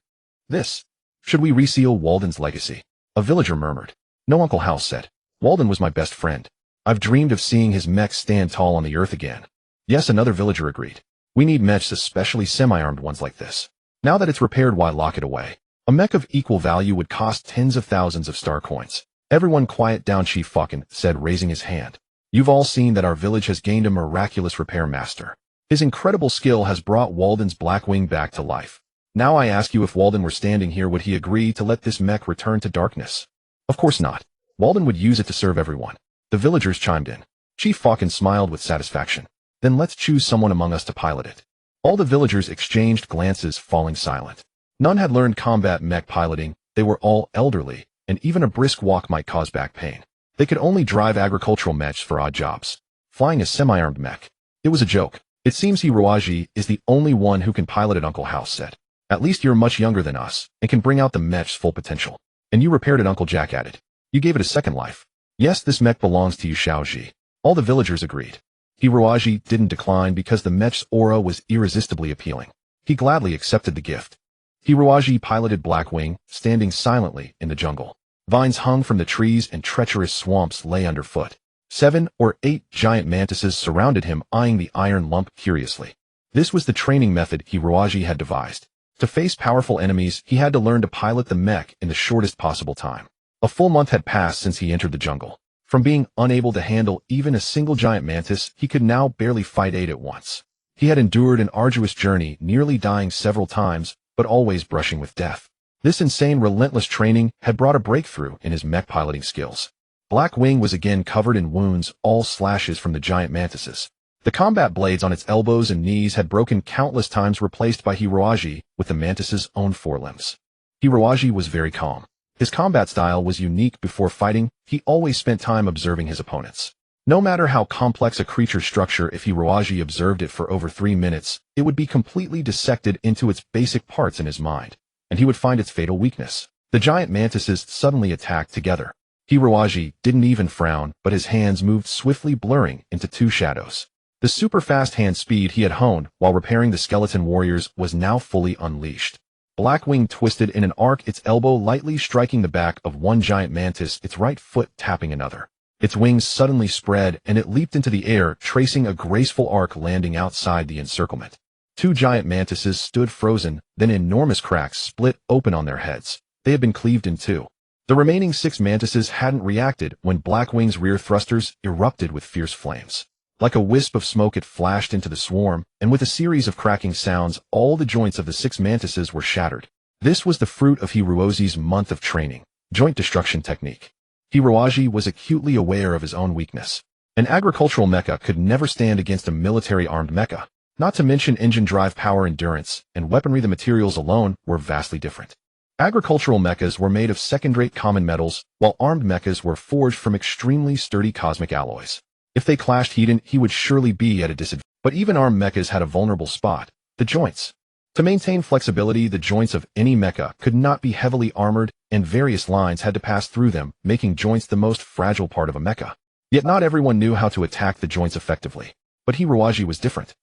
Speaker 1: Should we reseal Walden's legacy? A villager murmured. No, Uncle House said. Walden was my best friend. I've dreamed of seeing his mech stand tall on the earth again. Yes, another villager agreed. We need mechs, especially semi-armed ones like this. Now that it's repaired, why lock it away? A mech of equal value would cost tens of thousands of star coins. Everyone quiet down, Chief Falcon said, raising his hand. You've all seen that our village has gained a miraculous repair master. His incredible skill has brought Walden's Black Wing back to life. Now I ask you, if Walden were standing here, would he agree to let this mech return to darkness? Of course not. Walden would use it to serve everyone. The villagers chimed in. Chief Falcon smiled with satisfaction. Then let's choose someone among us to pilot it. All the villagers exchanged glances, falling silent. None had learned combat mech piloting, they were all elderly, and even a brisk walk might cause back pain. They could only drive agricultural mechs for odd jobs. Flying a semi-armed mech. It was a joke. It seems Hiroaji is the only one who can pilot it, Uncle House said. At least you're much younger than us, and can bring out the mech's full potential. And you repaired it, Uncle Jack added. You gave it a second life. Yes, this mech belongs to you, Xiaoji. All the villagers agreed. Hiroaji didn't decline because the mech's aura was irresistibly appealing. He gladly accepted the gift. Hiroaji piloted Black Wing, standing silently in the jungle. Vines hung from the trees and treacherous swamps lay underfoot. 7 or 8 giant mantises surrounded him, eyeing the iron lump curiously. This was the training method Hiroaji had devised. To face powerful enemies, he had to learn to pilot the mech in the shortest possible time. A full month had passed since he entered the jungle. From being unable to handle even a single giant mantis, he could now barely fight 8 at once. He had endured an arduous journey, nearly dying several times, but always brushing with death. This insane, relentless training had brought a breakthrough in his mech piloting skills. Black Wing was again covered in wounds, all slashes from the giant mantises. The combat blades on its elbows and knees had broken countless times, replaced by Hiroaji with the mantis's own forelimbs. Hiroaji was very calm. His combat style was unique. Before fighting, he always spent time observing his opponents. No matter how complex a creature's structure, if Hiroaji observed it for over 3 minutes, it would be completely dissected into its basic parts in his mind, and he would find its fatal weakness. The giant mantises suddenly attacked together. Hiroaji didn't even frown, but his hands moved swiftly, blurring into 2 shadows. The super-fast hand speed he had honed while repairing the skeleton warriors was now fully unleashed. Black Wing twisted in an arc, its elbow lightly striking the back of one giant mantis, its right foot tapping another. Its wings suddenly spread, and it leaped into the air, tracing a graceful arc, landing outside the encirclement. 2 giant mantises stood frozen, then enormous cracks split open on their heads. They had been cleaved in 2. The remaining 6 mantises hadn't reacted when Black Wing's rear thrusters erupted with fierce flames. Like a wisp of smoke, it flashed into the swarm, and with a series of cracking sounds, all the joints of the 6 mantises were shattered. This was the fruit of Hiroaji's month of training, joint destruction technique. Hiroaji was acutely aware of his own weakness. An agricultural mecha could never stand against a military-armed mecha. Not to mention engine drive power, endurance, and weaponry. The materials alone were vastly different. Agricultural mechas were made of second-rate common metals, while armed mechas were forged from extremely sturdy cosmic alloys. If they clashed, he would surely be at a disadvantage. But even armed mechas had a vulnerable spot: the joints. To maintain flexibility, the joints of any mecha could not be heavily armored, and various lines had to pass through them, making joints the most fragile part of a mecha. Yet not everyone knew how to attack the joints effectively. But Hiroaji was different.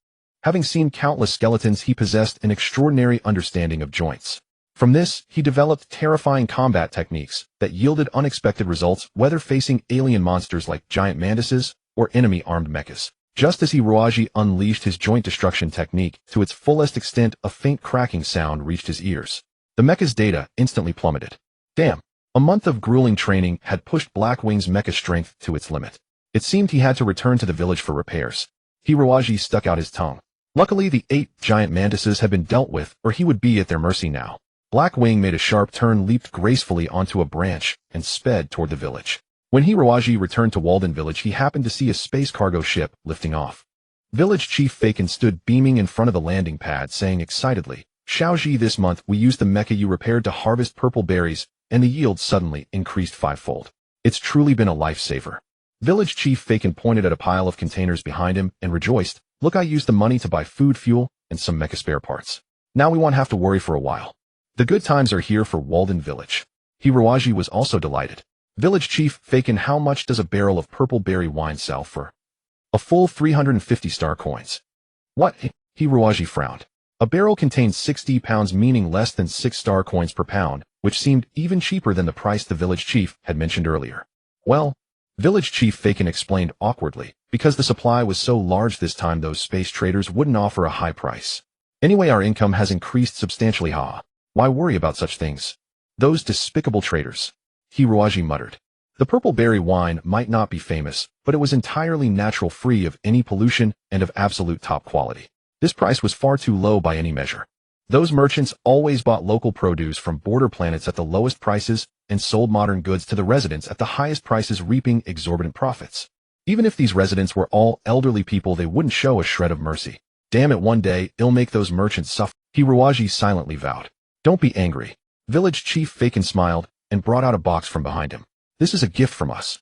Speaker 1: Having seen countless skeletons, he possessed an extraordinary understanding of joints. From this, he developed terrifying combat techniques that yielded unexpected results, whether facing alien monsters like giant mantises or enemy-armed mechas. Just as Hiroaji unleashed his joint destruction technique to its fullest extent, a faint cracking sound reached his ears. The mecha's data instantly plummeted. Damn! A month of grueling training had pushed Blackwing's mecha strength to its limit. It seemed he had to return to the village for repairs. Hiroaji stuck out his tongue. Luckily, the 8 giant mantises had been dealt with, or he would be at their mercy now. Blackwing made a sharp turn, leaped gracefully onto a branch, and sped toward the village. When Hiroaji returned to Walden Village, he happened to see a space cargo ship lifting off. Village Chief Faken stood beaming in front of the landing pad, saying excitedly, "Xiaoji, this month we used the mecha you repaired to harvest purple berries, and the yield suddenly increased 5-fold. It's truly been a lifesaver." Village Chief Faken pointed at a pile of containers behind him and rejoiced, "Look, I used the money to buy food, fuel, and some mecha spare parts. Now we won't have to worry for a while. The good times are here for Walden Village." Hiroaji was also delighted. "Village Chief Faken, how much does a barrel of purple berry wine sell for?" "A full 350 star coins." "What?" Hiroaji frowned. A barrel contained 60 pounds, meaning less than 6 star coins per pound, which seemed even cheaper than the price the village chief had mentioned earlier. "Well," Village Chief Faken explained awkwardly, "because the supply was so large this time, those space traders wouldn't offer a high price. Anyway, our income has increased substantially. Why worry about such things? Those despicable traders." Hiroaji muttered. The purple berry wine might not be famous, but it was entirely natural, free of any pollution, and of absolute top quality. This price was far too low by any measure. Those merchants always bought local produce from border planets at the lowest prices and sold modern goods to the residents at the highest prices, reaping exorbitant profits. Even if these residents were all elderly people, they wouldn't show a shred of mercy. Damn it, one day it'll make those merchants suffer. Hiroaji silently vowed. "Don't be angry." Village Chief Faken smiled and brought out a box from behind him. "This is a gift from us."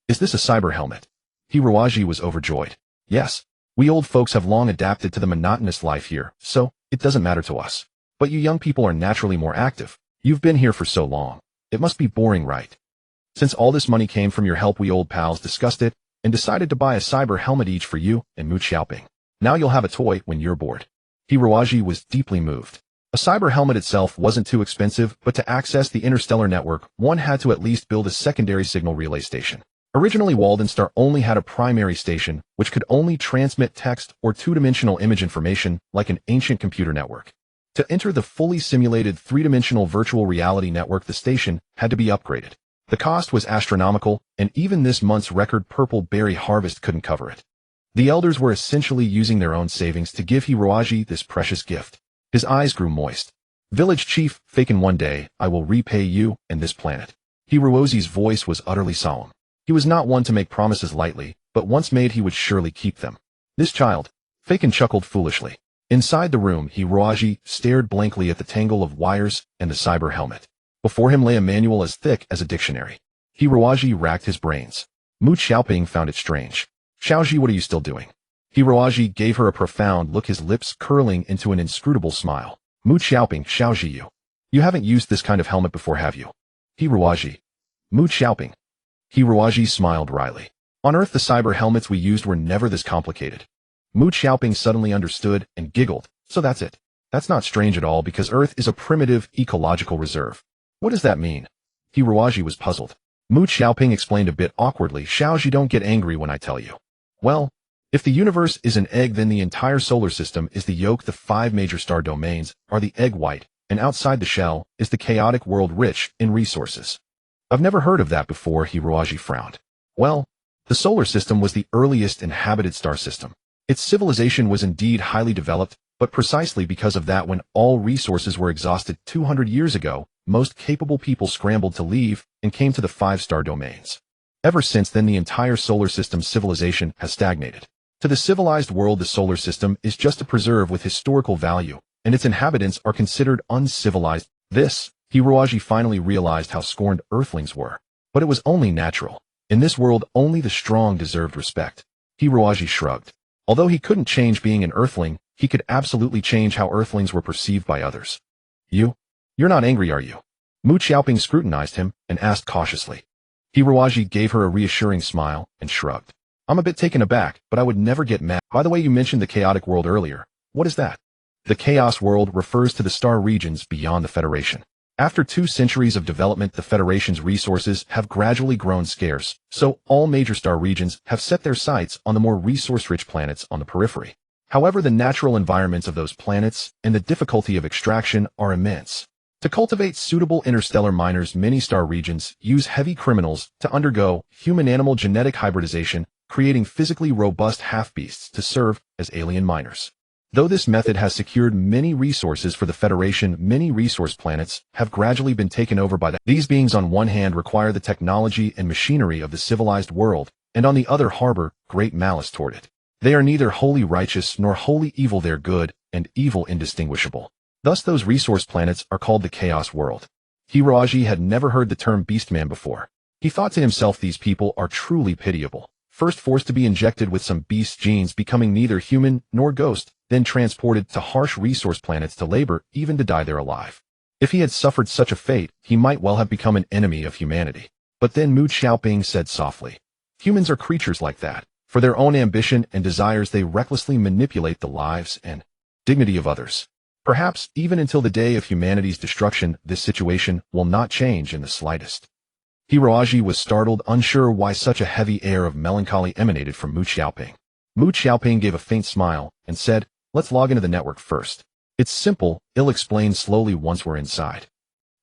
Speaker 1: "Is this a cyber helmet?" Hiroaji was overjoyed. "Yes. We old folks have long adapted to the monotonous life here, so it doesn't matter to us. But you young people are naturally more active. You've been here for so long. It must be boring, right? Since all this money came from your help, we old pals discussed it and decided to buy a cyber helmet each for you and Mu Xiaoping. Now you'll have a toy when you're bored." Hiroaji was deeply moved. A cyber helmet itself wasn't too expensive, but to access the Interstellar network, one had to at least build a secondary signal relay station. Originally, Walden Star only had a primary station, which could only transmit text or two-dimensional image information like an ancient computer network. To enter the fully simulated three-dimensional virtual reality network, the station had to be upgraded. The cost was astronomical, and even this month's record purple berry harvest couldn't cover it. The elders were essentially using their own savings to give Hiroaji this precious gift. His eyes grew moist. "Village Chief Faken, one day I will repay you and this planet." Hiroaji's voice was utterly solemn. He was not one to make promises lightly, but once made he would surely keep them. "This child," Faken chuckled foolishly. Inside the room, Hiroaji stared blankly at the tangle of wires and the cyber helmet. Before him lay a manual as thick as a dictionary. Hiroaji racked his brains. Mu Xiaoping found it strange. "Xiaoji, what are you still doing?" Hiroaji gave her a profound look, his lips curling into an inscrutable smile. "Mu Xiaoping, Xiaoji, you haven't used this kind of helmet before, have you?" Hiroaji. "Mu Xiaoping." Hiroaji smiled wryly. "On Earth, the cyber helmets we used were never this complicated." Mu Xiaoping suddenly understood and giggled. "So that's it. That's not strange at all, because Earth is a primitive ecological reserve." "What does that mean?" Hiroaji was puzzled. Mu Xiaoping explained a bit awkwardly. "Xiaoji, don't get angry when I tell you. Well, if the universe is an egg, then the entire solar system is the yolk. The 5 major star domains are the egg white, and outside the shell is the chaotic world rich in resources." "I've never heard of that before," Hiroaji frowned. "Well, the solar system was the earliest inhabited star system. Its civilization was indeed highly developed, but precisely because of that, when all resources were exhausted 200 years ago, most capable people scrambled to leave and came to the 5-star domains. Ever since then, the entire solar system's civilization has stagnated. To the civilized world, the solar system is just a preserve with historical value, and its inhabitants are considered uncivilized. This, Hiroaji finally realized how scorned Earthlings were. But it was only natural. In this world, only the strong deserved respect. Hiroaji shrugged. Although he couldn't change being an Earthling, he could absolutely change how Earthlings were perceived by others. You're not angry, are you? Mu Xiaoping scrutinized him and asked cautiously. Hiroaji gave her a reassuring smile and shrugged. I'm a bit taken aback, but I would never get mad. By the way, you mentioned the chaotic world earlier. What is that? The chaos world refers to the star regions beyond the Federation. After 2 centuries of development, the Federation's resources have gradually grown scarce, so all major star regions have set their sights on the more resource-rich planets on the periphery. However, the natural environments of those planets and the difficulty of extraction are immense. To cultivate suitable interstellar miners, many star regions use heavy criminals to undergo human-animal genetic hybridization, creating physically robust half-beasts to serve as alien miners. Though this method has secured many resources for the Federation, many resource planets have gradually been taken over by these beings. On one hand, require the technology and machinery of the civilized world, and on the other harbor great malice toward it. They are neither wholly righteous nor wholly evil, they're good and evil indistinguishable. Thus those resource planets are called the Chaos World. Hiroaji had never heard the term Beastman before. He thought to himself, these people are truly pitiable. First forced to be injected with some beast genes, becoming neither human nor ghost, then transported to harsh resource planets to labor, even to die there alive. If he had suffered such a fate, he might well have become an enemy of humanity. But then Mu Xiaoping said softly, humans are creatures like that. For their own ambition and desires, they recklessly manipulate the lives and dignity of others. Perhaps even until the day of humanity's destruction, this situation will not change in the slightest. Hiroaji was startled, unsure why such a heavy air of melancholy emanated from Mu Xiaoping. Mu Xiaoping gave a faint smile and said, let's log into the network first. It's simple, he'll explain slowly once we're inside.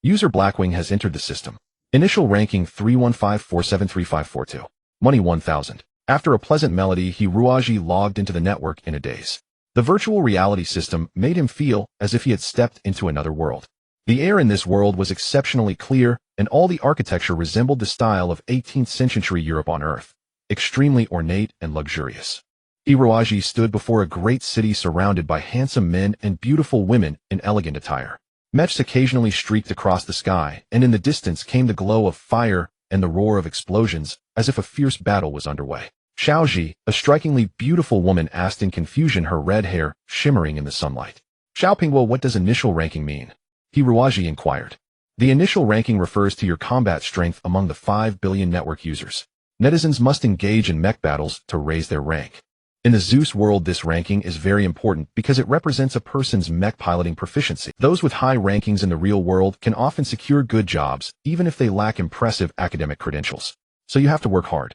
Speaker 1: User Blackwing has entered the system. Initial ranking 315473542. Money 1000. After a pleasant melody, Hiroaji logged into the network in a daze. The virtual reality system made him feel as if he had stepped into another world. The air in this world was exceptionally clear, and all the architecture resembled the style of 18th century Europe on Earth, extremely ornate and luxurious. Hiroaji stood before a great city surrounded by handsome men and beautiful women in elegant attire. Mechs occasionally streaked across the sky, and in the distance came the glow of fire and the roar of explosions, as if a fierce battle was underway. Xiaoji, a strikingly beautiful woman, asked in confusion, her red hair shimmering in the sunlight. Xiaoping, well, what does initial ranking mean? Hiroaji inquired. The initial ranking refers to your combat strength among the 5 billion network users. Netizens must engage in mech battles to raise their rank. In the Zeus world, this ranking is very important because it represents a person's mech piloting proficiency. Those with high rankings in the real world can often secure good jobs, even if they lack impressive academic credentials. So you have to work hard.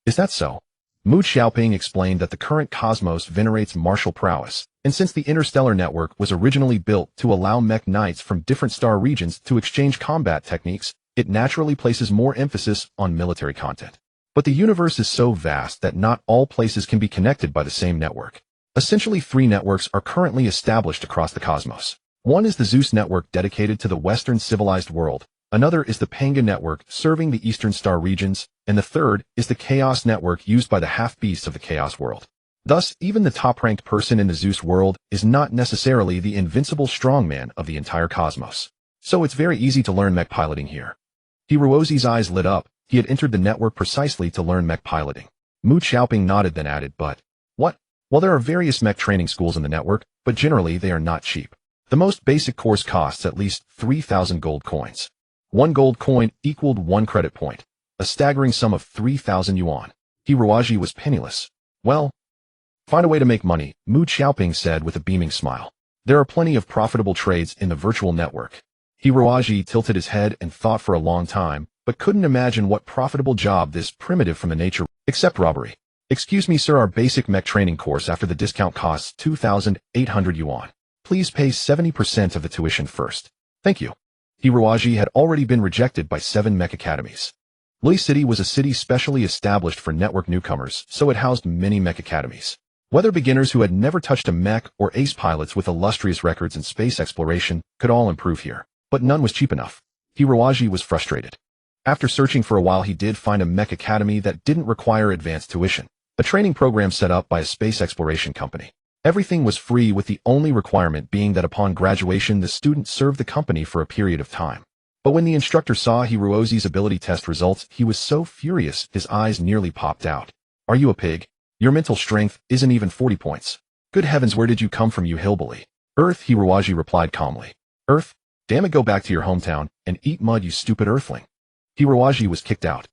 Speaker 1: Is that so? Mu Xiaoping explained that the current cosmos venerates martial prowess, and since the Interstellar network was originally built to allow mech knights from different star regions to exchange combat techniques, it naturally places more emphasis on military content. But the universe is so vast that not all places can be connected by the same network. Essentially, 3 networks are currently established across the cosmos. One is the Zeus network, dedicated to the Western civilized world. Another is the Panga network, serving the Eastern star regions, and the third is the Chaos network, used by the half-beasts of the Chaos world. Thus, even the top-ranked person in the Zeus world is not necessarily the invincible strongman of the entire cosmos. So it's very easy to learn mech piloting here. Hiroaji's eyes lit up. He had entered the network precisely to learn mech piloting. Mu Xiaoping nodded, then added, but what? Well, there are various mech training schools in the network, but generally they are not cheap. The most basic course costs at least 3,000 gold coins. 1 gold coin equaled 1 credit point, a staggering sum of 3,000 yuan. Hiroaji was penniless. Well, find a way to make money, Mu Xiaoping said with a beaming smile. There are plenty of profitable trades in the virtual network. Hiroaji tilted his head and thought for a long time, but couldn't imagine what profitable job this primitive from the nature, except robbery. Excuse me, sir, our basic mech training course after the discount costs 2,800 yuan. Please pay 70% of the tuition first. Thank you. Hiroaji had already been rejected by 7 mech academies. Loi City was a city specially established for network newcomers, so it housed many mech academies. Whether beginners who had never touched a mech or ace pilots with illustrious records in space exploration could all improve here, but none was cheap enough. Hiroaji was frustrated. After searching for a while, he did find a mech academy that didn't require advanced tuition, a training program set up by a space exploration company. Everything was free, with the only requirement being that upon graduation the student served the company for a period of time. But when the instructor saw Hiroji's ability test results, he was so furious his eyes nearly popped out. "Are you a pig? Your mental strength isn't even 40 points. Good heavens, where did you come from, you hillbilly?" "Earth," Hiroji replied calmly. "Earth? Damn it, go back to your hometown and eat mud, you stupid earthling." Hiroji was kicked out.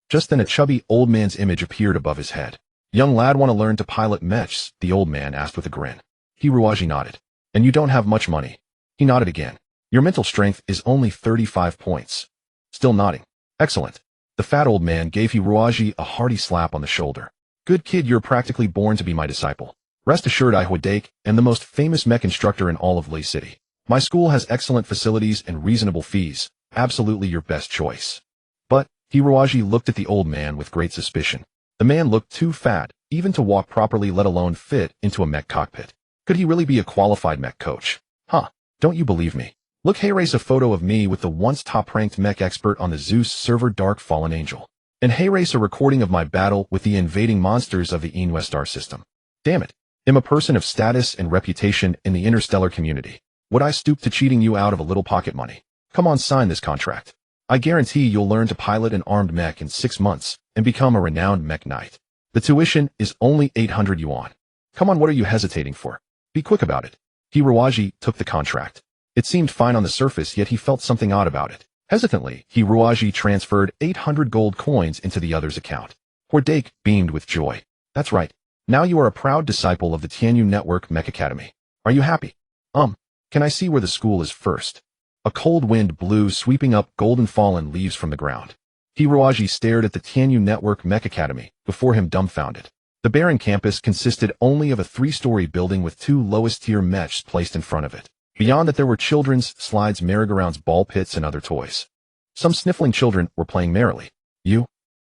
Speaker 1: Just then a chubby old man's image appeared above his head. "Young lad, want to learn to pilot Mechs?" the old man asked with a grin. Hiroji nodded. "And you don't have much money?" He nodded again. "Your mental strength is only 35 points. Still nodding. "Excellent." The fat old man gave Hiroji a hearty slap on the shoulder. "Good kid, you're practically born to be my disciple. Rest assured, I am the most famous mech instructor in all of Leh City. My school has excellent facilities and reasonable fees. Absolutely your best choice." But Hiroji looked at the old man with great suspicion. The man looked too fat even to walk properly, let alone fit into a mech cockpit. Could he really be a qualified mech coach? Huh, don't you believe me? Look, here's a photo of me with the once top-ranked mech expert on the Zeus server, Dark Fallen Angel. And here's a recording of my battle with the invading monsters of the Interstellar system. Damn it, I'm a person of status and reputation in the interstellar community. Would I stoop to cheating you out of a little pocket money? Come on, sign this contract. I guarantee you'll learn to pilot an armed mech in 6 months and become a renowned mech knight. The tuition is only 800 yuan. Come on, what are you hesitating for? Be quick about it. Hiroji took the contract. It seemed fine on the surface, yet he felt something odd about it. Hesitantly, Hiroji transferred 800 gold coins into the other's account. Hordake beamed with joy. "That's right. Now you are a proud disciple of the Tianyu Network Mech Academy. Are you happy? Can I see where the school is first?" A cold wind blew, sweeping up golden fallen leaves from the ground. Hiroji stared at the Tianyu Network Mech Academy, before him dumbfounded. The barren campus consisted only of a 3-story building with 2 lowest-tier mechs placed in front of it. Beyond that there were children's slides, merry-go-rounds, ball pits, and other toys. Some sniffling children were playing merrily.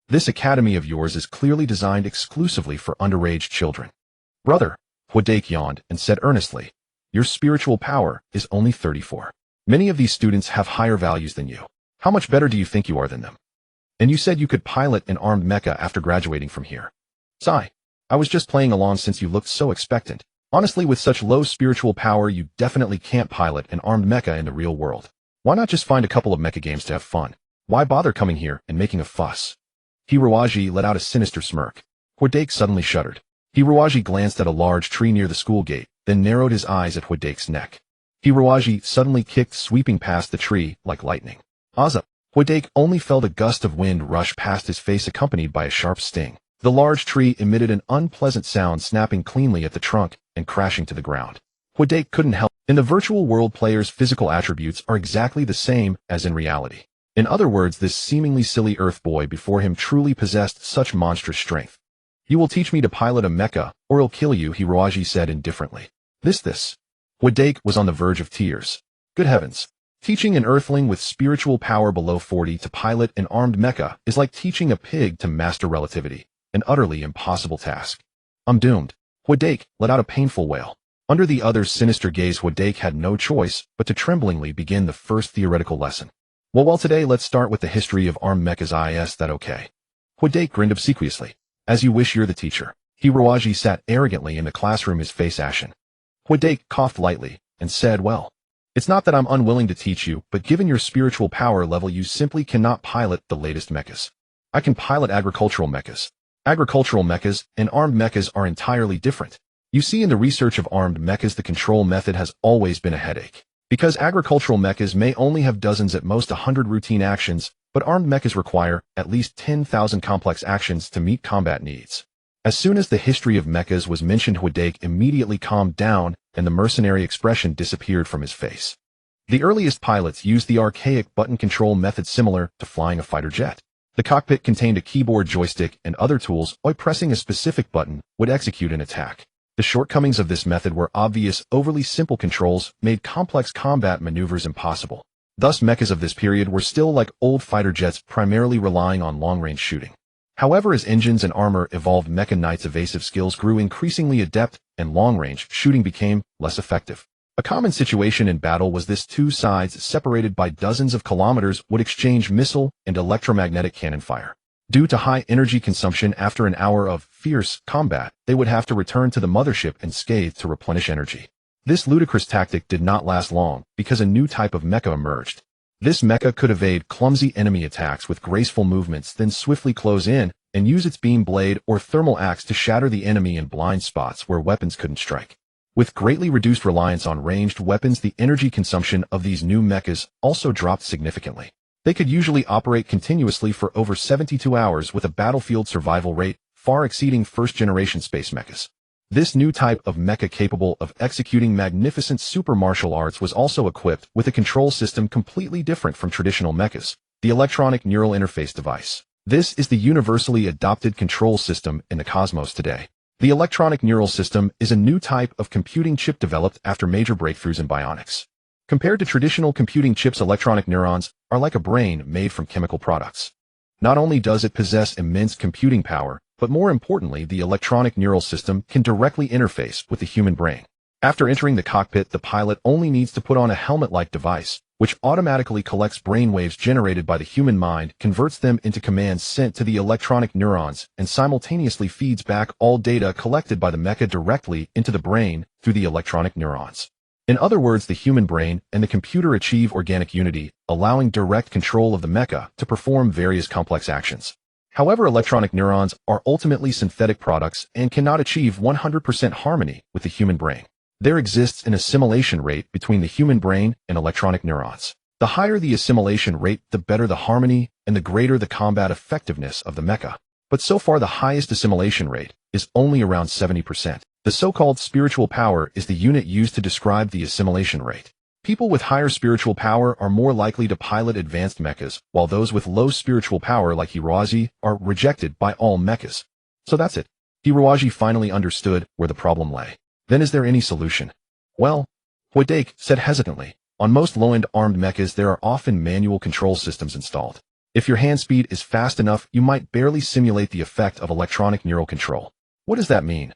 Speaker 1: This academy of yours is clearly designed exclusively for underage children." "Brother," Hordake yawned and said earnestly, "your spiritual power is only 34. Many of these students have higher values than you. How much better do you think you are than them? And you said you could pilot an armed mecha after graduating from here." "Sigh. I was just playing along since you looked so expectant. Honestly, with such low spiritual power, you definitely can't pilot an armed mecha in the real world. Why not just find a couple of mecha games to have fun? Why bother coming here and making a fuss?" Hiroji let out a sinister smirk. Hordake suddenly shuddered. Hiroji glanced at a large tree near the school gate, then narrowed his eyes at Hordake's neck. Hiroji suddenly kicked, sweeping past the tree like lightning. Azza! Hordake only felt a gust of wind rush past his face, accompanied by a sharp sting. The large tree emitted an unpleasant sound, snapping cleanly at the trunk and crashing to the ground. Hordake couldn't help. In the virtual world, players' physical attributes are exactly the same as in reality. In other words, this seemingly silly Earth boy before him truly possessed such monstrous strength. "You will teach me to pilot a mecha, or I'll kill you," Hiroji said indifferently. This. Hordake was on the verge of tears. Good heavens. Teaching an earthling with spiritual power below 40 to pilot an armed mecha is like teaching a pig to master relativity, an utterly impossible task. "I'm doomed." Hordake let out a painful wail. Under the other's sinister gaze, Hordake had no choice but to tremblingly begin the first theoretical lesson. Well, today let's start with the history of armed mechas. Is that okay?" Hordake grinned obsequiously. "As you wish, you're the teacher." Hiroji sat arrogantly in the classroom, his face ashen. Hordake coughed lightly and said, "Well, it's not that I'm unwilling to teach you, but given your spiritual power level, you simply cannot pilot the latest mechas. I can pilot agricultural mechas. Agricultural mechas and armed mechas are entirely different. You see, in the research of armed mechas, the control method has always been a headache. Because agricultural mechas may only have dozens, at most 100 routine actions, but armed mechas require at least 10,000 complex actions to meet combat needs." As soon as the history of mechas was mentioned, Hordake immediately calmed down and the mercenary expression disappeared from his face. The earliest pilots used the archaic button control method similar to flying a fighter jet. The cockpit contained a keyboard, joystick, and other tools. By pressing a specific button would execute an attack. The shortcomings of this method were obvious. Overly simple controls made complex combat maneuvers impossible. Thus, mechas of this period were still like old fighter jets, primarily relying on long-range shooting. However, as engines and armor evolved, mecha knights' evasive skills grew increasingly adept, and long-range shooting became less effective. A common situation in battle was this: two sides separated by dozens of kilometers would exchange missile and electromagnetic cannon fire. Due to high energy consumption after an hour of fierce combat, they would have to return to the mothership unscathed to replenish energy. This ludicrous tactic did not last long because a new type of mecha emerged. This mecha could evade clumsy enemy attacks with graceful movements, then swiftly close in and use its beam blade or thermal axe to shatter the enemy in blind spots where weapons couldn't strike. With greatly reduced reliance on ranged weapons, the energy consumption of these new mechas also dropped significantly. They could usually operate continuously for over 72 hours with a battlefield survival rate far exceeding first-generation space mechas. This new type of mecha capable of executing magnificent super martial arts was also equipped with a control system completely different from traditional mechas, the electronic neural interface device. This is the universally adopted control system in the cosmos today. The electronic neural system is a new type of computing chip developed after major breakthroughs in bionics. Compared to traditional computing chips, electronic neurons are like a brain made from chemical products. Not only does it possess immense computing power, but more importantly, the electronic neural system can directly interface with the human brain. After entering the cockpit, the pilot only needs to put on a helmet-like device, which automatically collects brainwaves generated by the human mind, converts them into commands sent to the electronic neurons, and simultaneously feeds back all data collected by the mecha directly into the brain through the electronic neurons. In other words, the human brain and the computer achieve organic unity, allowing direct control of the mecha to perform various complex actions. However, electronic neurons are ultimately synthetic products and cannot achieve 100% harmony with the human brain. There exists an assimilation rate between the human brain and electronic neurons. The higher the assimilation rate, the better the harmony and the greater the combat effectiveness of the mecha. But so far, the highest assimilation rate is only around 70%. The so-called spiritual power is the unit used to describe the assimilation rate. People with higher spiritual power are more likely to pilot advanced mechas, while those with low spiritual power like Hiroaji are rejected by all mechas. So that's it. Hiroaji finally understood where the problem lay. Then is there any solution? Well, Huidake said hesitantly, on most low-end armed mechas there are often manual control systems installed. If your hand speed is fast enough, you might barely simulate the effect of electronic neural control. What does that mean?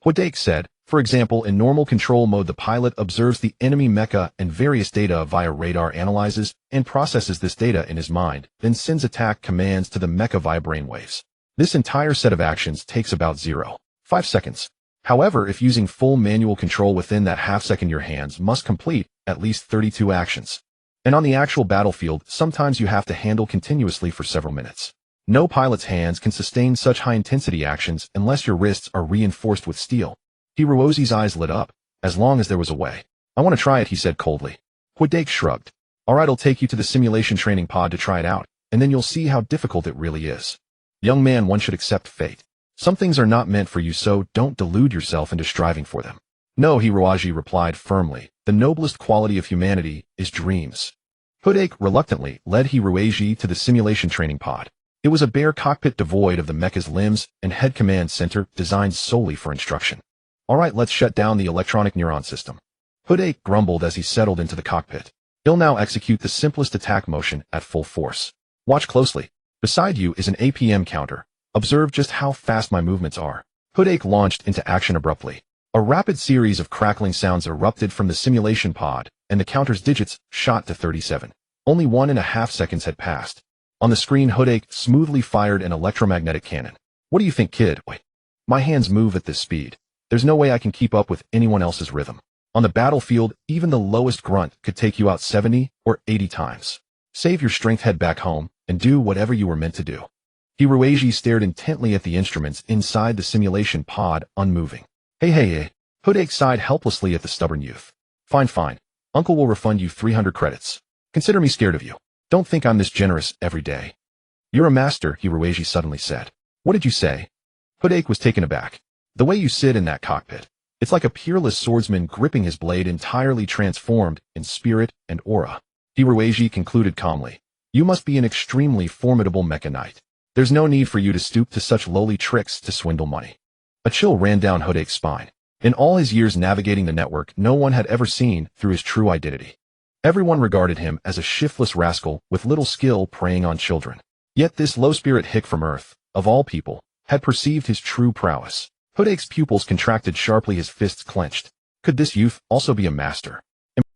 Speaker 1: Huidake said, for example, in normal control mode the pilot observes the enemy mecha and various data via radar, analyzes and processes this data in his mind, then sends attack commands to the mecha via brainwaves. This entire set of actions takes about 0.5 seconds. However, if using full manual control within that half second, your hands must complete at least 32 actions. And on the actual battlefield, sometimes you have to handle continuously for several minutes. No pilot's hands can sustain such high-intensity actions unless your wrists are reinforced with steel. Hiroji's eyes lit up. As long as there was a way. I want to try it, he said coldly. Huidake shrugged. Alright, I'll take you to the simulation training pod to try it out, and then you'll see how difficult it really is. Young man, one should accept fate. Some things are not meant for you, so don't delude yourself into striving for them. No, Hiroji replied firmly, the noblest quality of humanity is dreams. Huidake reluctantly led Hiroji to the simulation training pod. It was a bare cockpit devoid of the mecha's limbs and head command center designed solely for instruction. Alright, let's shut down the electronic neuron system. Huidake grumbled as he settled into the cockpit. He'll now execute the simplest attack motion at full force. Watch closely. Beside you is an APM counter. Observe just how fast my movements are. Huidake launched into action abruptly. A rapid series of crackling sounds erupted from the simulation pod, and the counter's digits shot to 37. Only 1.5 seconds had passed. On the screen, Huidake smoothly fired an electromagnetic cannon. What do you think, kid? Wait. My hands move at this speed. There's no way I can keep up with anyone else's rhythm. On the battlefield, even the lowest grunt could take you out 70 or 80 times. Save your strength, head back home, and do whatever you were meant to do. Hiroji stared intently at the instruments inside the simulation pod, unmoving. Hey. Huidake sighed helplessly at the stubborn youth. Fine. Uncle will refund you 300 credits. Consider me scared of you. Don't think I'm this generous every day. You're a master, Hiroji suddenly said. What did you say? Huidake was taken aback. The way you sit in that cockpit. It's like a peerless swordsman gripping his blade, entirely transformed in spirit and aura. Hiroji concluded calmly. You must be an extremely formidable mecha knight. There's no need for you to stoop to such lowly tricks to swindle money. A chill ran down Huidake's spine. In all his years navigating the network, no one had ever seen through his true identity. Everyone regarded him as a shiftless rascal with little skill preying on children. Yet this low-spirit hick from Earth, of all people, had perceived his true prowess. Huidake's pupils contracted sharply, his fists clenched. Could this youth also be a master?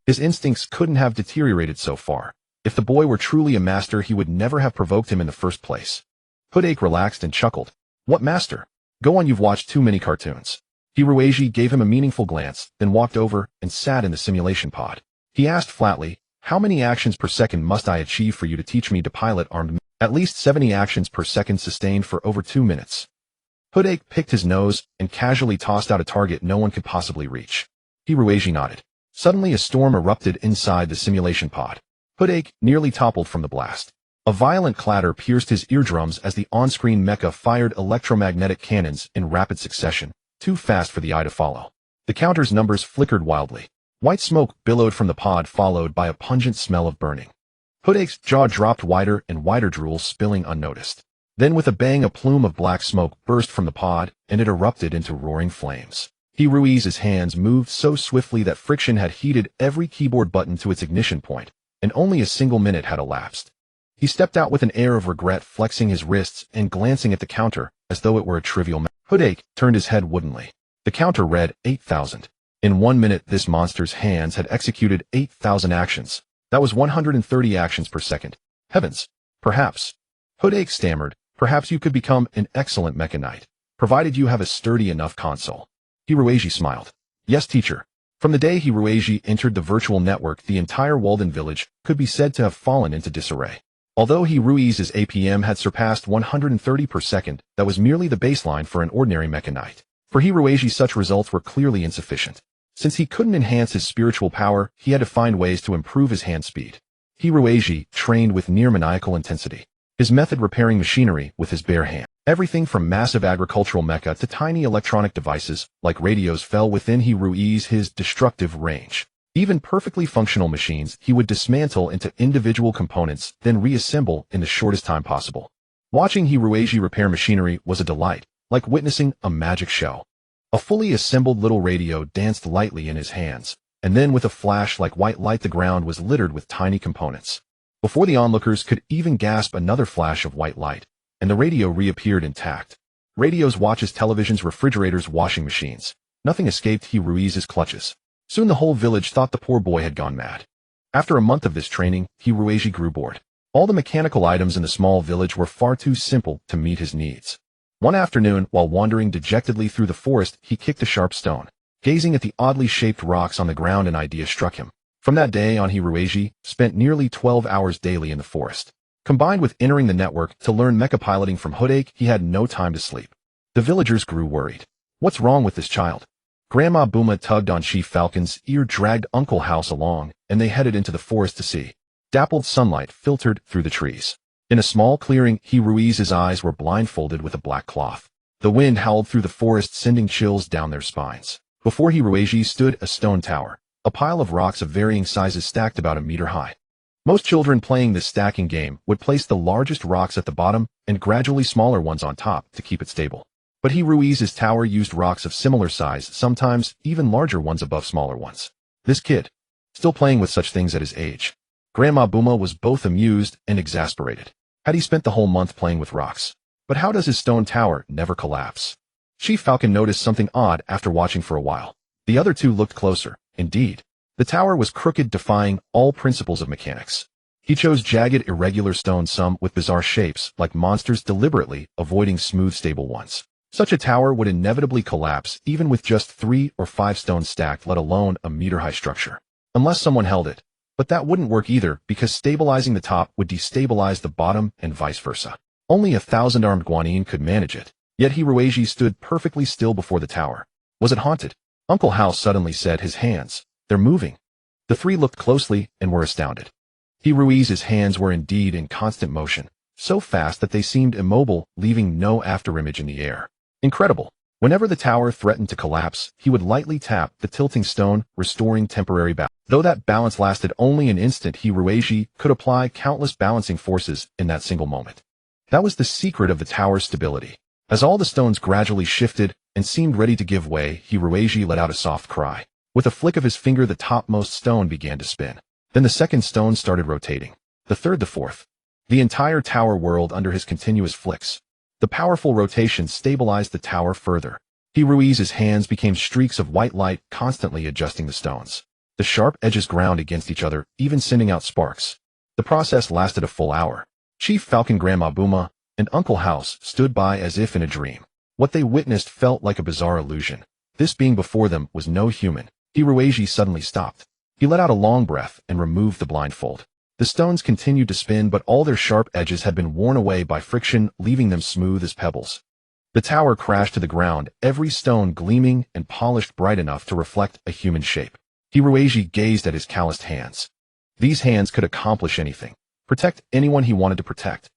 Speaker 1: His instincts couldn't have deteriorated so far. If the boy were truly a master, he would never have provoked him in the first place. Hoodake relaxed and chuckled. What master? Go on, you've watched too many cartoons. Hiroeiji gave him a meaningful glance, then walked over and sat in the simulation pod. He asked flatly, how many actions per second must I achieve for you to teach me to pilot armed men? At least 70 actions per second sustained for over 2 minutes. Hoodake picked his nose and casually tossed out a target no one could possibly reach. Hiroeiji nodded. Suddenly a storm erupted inside the simulation pod. Hoodake nearly toppled from the blast. A violent clatter pierced his eardrums as the on-screen mecha fired electromagnetic cannons in rapid succession, too fast for the eye to follow. The counter's numbers flickered wildly. White smoke billowed from the pod, followed by a pungent smell of burning. Hoodake's jaw dropped wider and wider, drool spilling unnoticed. Then with a bang, a plume of black smoke burst from the pod, and it erupted into roaring flames. Hiroei's hands moved so swiftly that friction had heated every keyboard button to its ignition point, and only a single minute had elapsed. He stepped out with an air of regret, flexing his wrists and glancing at the counter as though it were a trivial matter. Hoodake turned his head woodenly. The counter read 8,000. In 1 minute, this monster's hands had executed 8,000 actions. That was 130 actions per second. Heavens! Perhaps. Hoodake stammered, perhaps you could become an excellent mecha knight, provided you have a sturdy enough console. Hiroeiji smiled. Yes, teacher. From the day Hiroeiji entered the virtual network, the entire Walden village could be said to have fallen into disarray. Although Hiroei's APM had surpassed 130 per second, that was merely the baseline for an ordinary mecha knight. For Hiroeiji, such results were clearly insufficient. Since he couldn't enhance his spiritual power, he had to find ways to improve his hand speed. Hiroeiji trained with near-maniacal intensity. His method repairing machinery with his bare hand. Everything from massive agricultural mecha to tiny electronic devices, like radios, fell within Hiroei's destructive range. Even perfectly functional machines he would dismantle into individual components, then reassemble in the shortest time possible. Watching Hiroeiji repair machinery was a delight, like witnessing a magic show. A fully assembled little radio danced lightly in his hands, and then with a flash like white light, the ground was littered with tiny components. Before the onlookers could even gasp, another flash of white light, and the radio reappeared intact. Radios, watches, televisions, refrigerators, washing machines. Nothing escaped Hiroei's clutches. Soon the whole village thought the poor boy had gone mad. After a month of this training, Hiroeiji grew bored. All the mechanical items in the small village were far too simple to meet his needs. One afternoon, while wandering dejectedly through the forest, he kicked a sharp stone. Gazing at the oddly shaped rocks on the ground, an idea struck him. From that day on, Hiroeiji spent nearly 12 hours daily in the forest. Combined with entering the network to learn mecha piloting from Hoodake, he had no time to sleep. The villagers grew worried. What's wrong with this child? Grandma Booma tugged on Chief Falcon's ear, dragged Uncle House along, and they headed into the forest to see. Dappled sunlight filtered through the trees. In a small clearing, Hiroei's eyes were blindfolded with a black cloth. The wind howled through the forest, sending chills down their spines. Before Hiroeiji stood a stone tower, a pile of rocks of varying sizes stacked about a meter high. Most children playing this stacking game would place the largest rocks at the bottom and gradually smaller ones on top to keep it stable. But Hiroei's tower used rocks of similar size, sometimes even larger ones above smaller ones. This kid, still playing with such things at his age. Grandma Booma was both amused and exasperated. Had he spent the whole month playing with rocks? But how does his stone tower never collapse? Chief Falcon noticed something odd after watching for a while. The other two looked closer. Indeed, the tower was crooked, defying all principles of mechanics. He chose jagged, irregular stone, some with bizarre shapes, like monsters, deliberately avoiding smooth, stable ones. Such a tower would inevitably collapse, even with just 3 or 5 stones stacked, let alone a meter-high structure. Unless someone held it. But that wouldn't work either, because stabilizing the top would destabilize the bottom and vice versa. Only 1,000 armed guanyin could manage it. Yet Hiroeiji stood perfectly still before the tower. Was it haunted? Uncle House suddenly said, his hands. They're moving. The three looked closely and were astounded. Hiroei's hands were indeed in constant motion, so fast that they seemed immobile, leaving no afterimage in the air. Incredible. Whenever the tower threatened to collapse, he would lightly tap the tilting stone, restoring temporary balance. Though that balance lasted only an instant, Hiroeiji could apply countless balancing forces in that single moment. That was the secret of the tower's stability. As all the stones gradually shifted and seemed ready to give way, Hiroeiji let out a soft cry. With a flick of his finger, the topmost stone began to spin. Then the second stone started rotating. The third, the fourth. The entire tower whirled under his continuous flicks. The powerful rotation stabilized the tower further. Hirui's hands became streaks of white light, constantly adjusting the stones. The sharp edges ground against each other, even sending out sparks. The process lasted a full hour. Chief Falcon Grandma Buma and Uncle House stood by as if in a dream. What they witnessed felt like a bizarre illusion. This being before them was no human. Hiruishi suddenly stopped. He let out a long breath and removed the blindfold. The stones continued to spin, but all their sharp edges had been worn away by friction, leaving them smooth as pebbles. The tower crashed to the ground, every stone gleaming and polished bright enough to reflect a human shape. Hiruishi gazed at his calloused hands. These hands could accomplish anything. Protect anyone he wanted to protect.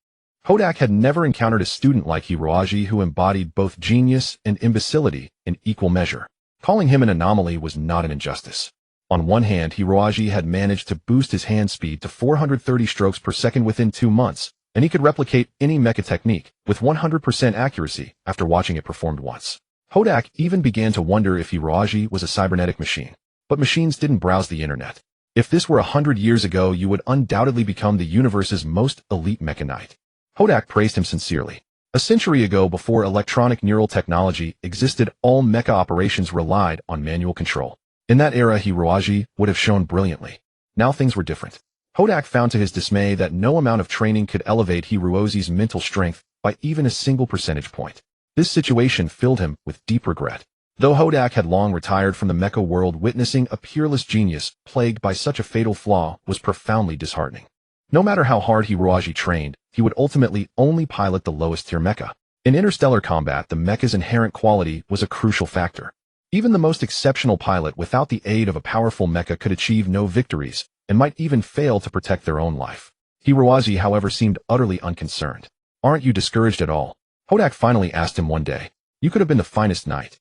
Speaker 1: Hodak had never encountered a student like Hiruishi who embodied both genius and imbecility in equal measure. Calling him an anomaly was not an injustice. On one hand, Hiruishi had managed to boost his hand speed to 430 strokes per second within 2 months, and he could replicate any mecha technique with 100% accuracy after watching it performed once. Hodak even began to wonder if Hiruishi was a cybernetic machine. But machines didn't browse the internet. If this were 100 years ago, you would undoubtedly become the universe's most elite mechanite. Hodak praised him sincerely. A century ago, before electronic neural technology existed, all mecha operations relied on manual control. In that era, Hiruishi would have shown brilliantly. Now things were different. Hodak found to his dismay that no amount of training could elevate Hiruishi's mental strength by even a single percentage point. This situation filled him with deep regret. Though Hodak had long retired from the mecha world, witnessing a peerless genius plagued by such a fatal flaw was profoundly disheartening. No matter how hard Hiruishi trained, he would ultimately only pilot the lowest tier mecha. In interstellar combat, the mecha's inherent quality was a crucial factor. Even the most exceptional pilot without the aid of a powerful mecha could achieve no victories, and might even fail to protect their own life. Hiruishi, however, seemed utterly unconcerned. "Aren't you discouraged at all?" Hodak finally asked him one day. "You could have been the finest knight."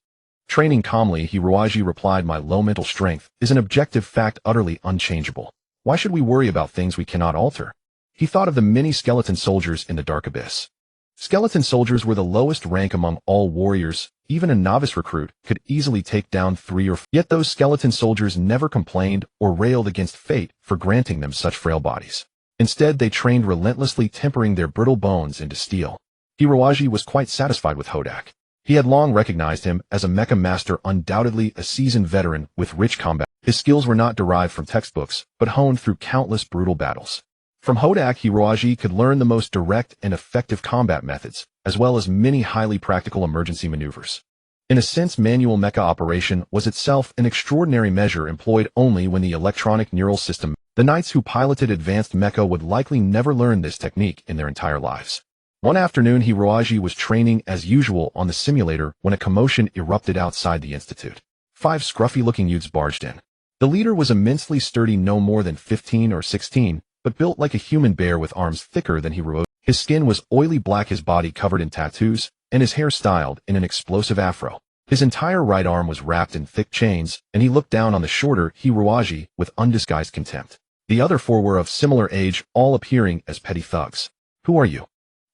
Speaker 1: Training calmly, Hiruishi replied, "My low mental strength is an objective fact utterly unchangeable. Why should we worry about things we cannot alter?" He thought of the many skeleton soldiers in the dark abyss. Skeleton soldiers were the lowest rank among all warriors. Even a novice recruit could easily take down 3 or 4. Yet those skeleton soldiers never complained or railed against fate for granting them such frail bodies. Instead, they trained relentlessly, tempering their brittle bones into steel. Hiruishi was quite satisfied with Hodak. He had long recognized him as a mecha master, undoubtedly a seasoned veteran with rich combat. His skills were not derived from textbooks, but honed through countless brutal battles. From Hodak, Hiruishi could learn the most direct and effective combat methods, as well as many highly practical emergency maneuvers. In a sense, manual mecha operation was itself an extraordinary measure employed only when the electronic neural system. The knights who piloted advanced mecha would likely never learn this technique in their entire lives. One afternoon, Hiruishi was training as usual on the simulator when a commotion erupted outside the institute. 5 scruffy-looking youths barged in. The leader was immensely sturdy, no more than 15 or 16, but built like a human bear with arms thicker than Hiruishi. His skin was oily black, his body covered in tattoos, and his hair styled in an explosive afro. His entire right arm was wrapped in thick chains, and he looked down on the shorter Hiruishi with undisguised contempt. The other 4 were of similar age, all appearing as petty thugs. "Who are you?"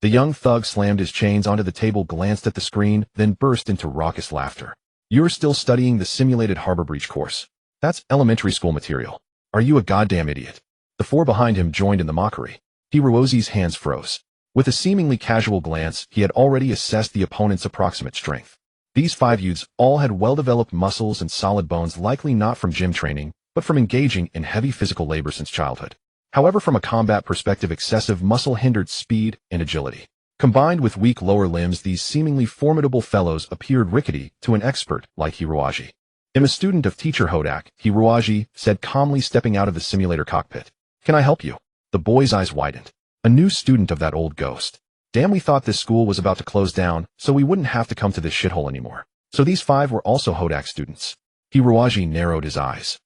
Speaker 1: The young thug slammed his chains onto the table, glanced at the screen, then burst into raucous laughter. "You're still studying the simulated harbor breach course. That's elementary school material. Are you a goddamn idiot?" The 4 behind him joined in the mockery. Hiruishi's hands froze. With a seemingly casual glance, he had already assessed the opponent's approximate strength. These 5 youths all had well-developed muscles and solid bones, likely not from gym training, but from engaging in heavy physical labor since childhood. However, from a combat perspective, excessive muscle hindered speed and agility. Combined with weak lower limbs, these seemingly formidable fellows appeared rickety to an expert like Hiruishi. "I'm a student of teacher Hodak," Hiruishi said calmly, stepping out of the simulator cockpit. "Can I help you?" The boy's eyes widened. A new student of that old ghost. Damn, we thought this school was about to close down, so we wouldn't have to come to this shithole anymore. So these 5 were also Hodak students. Hiruishi narrowed his eyes.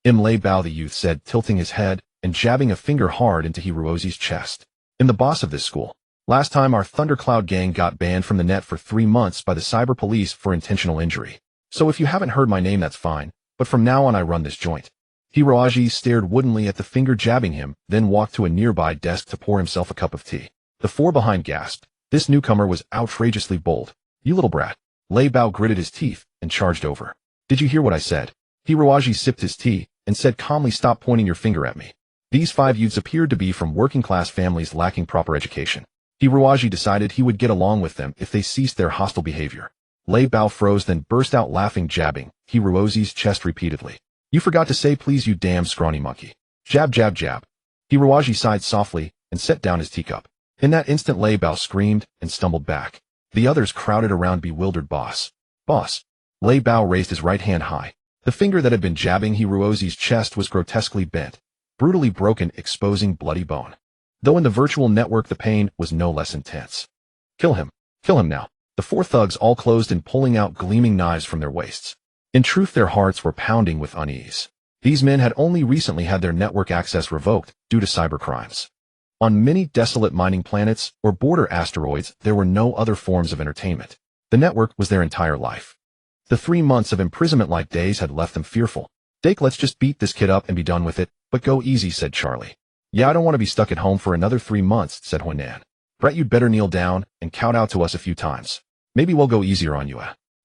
Speaker 1: "Lei Bao," the youth said, tilting his head and jabbing a finger hard into Hiruishi's chest. "I'm the boss of this school. Last time our Thundercloud gang got banned from the net for 3 months by the cyber police for intentional injury. So if you haven't heard my name, that's fine, but from now on I run this joint." Hiruishi stared woodenly at the finger jabbing him, then walked to a nearby desk to pour himself a cup of tea. The 4 behind gasped. This newcomer was outrageously bold. "You little brat." Lei Bao gritted his teeth and charged over. "Did you hear what I said?" Hiruishi sipped his tea and said calmly, "Stop pointing your finger at me." These 5 youths appeared to be from working-class families lacking proper education. Hiruishi decided he would get along with them if they ceased their hostile behavior. Lei Bao froze, then burst out laughing, jabbing Hirozi's chest repeatedly. You forgot to say please, you damn scrawny monkey. Jab, jab, jab. Hiroji sighed softly and set down his teacup. In that instant, Lei Bao screamed and stumbled back. The others crowded around, bewildered. Boss. Boss. Lei Bao raised his right hand high. The finger that had been jabbing Hirozi's chest was grotesquely bent, brutally broken, exposing bloody bone. Though in the virtual network the pain was no less intense. Kill him. Kill him now. The four thugs all closed in, pulling out gleaming knives from their waists. In truth, their hearts were pounding with unease. These men had only recently had their network access revoked due to cybercrimes. On many desolate mining planets or border asteroids, there were no other forms of entertainment. The network was their entire life. The 3 months of imprisonment-like days had left them fearful. Dake, let's just beat this kid up and be done with it, but go easy, said Charlie. Yeah, I don't want to be stuck at home for another 3 months, said Huinan. Brett, you'd better kneel down and count out to us a few times. Maybe we'll go easier on you.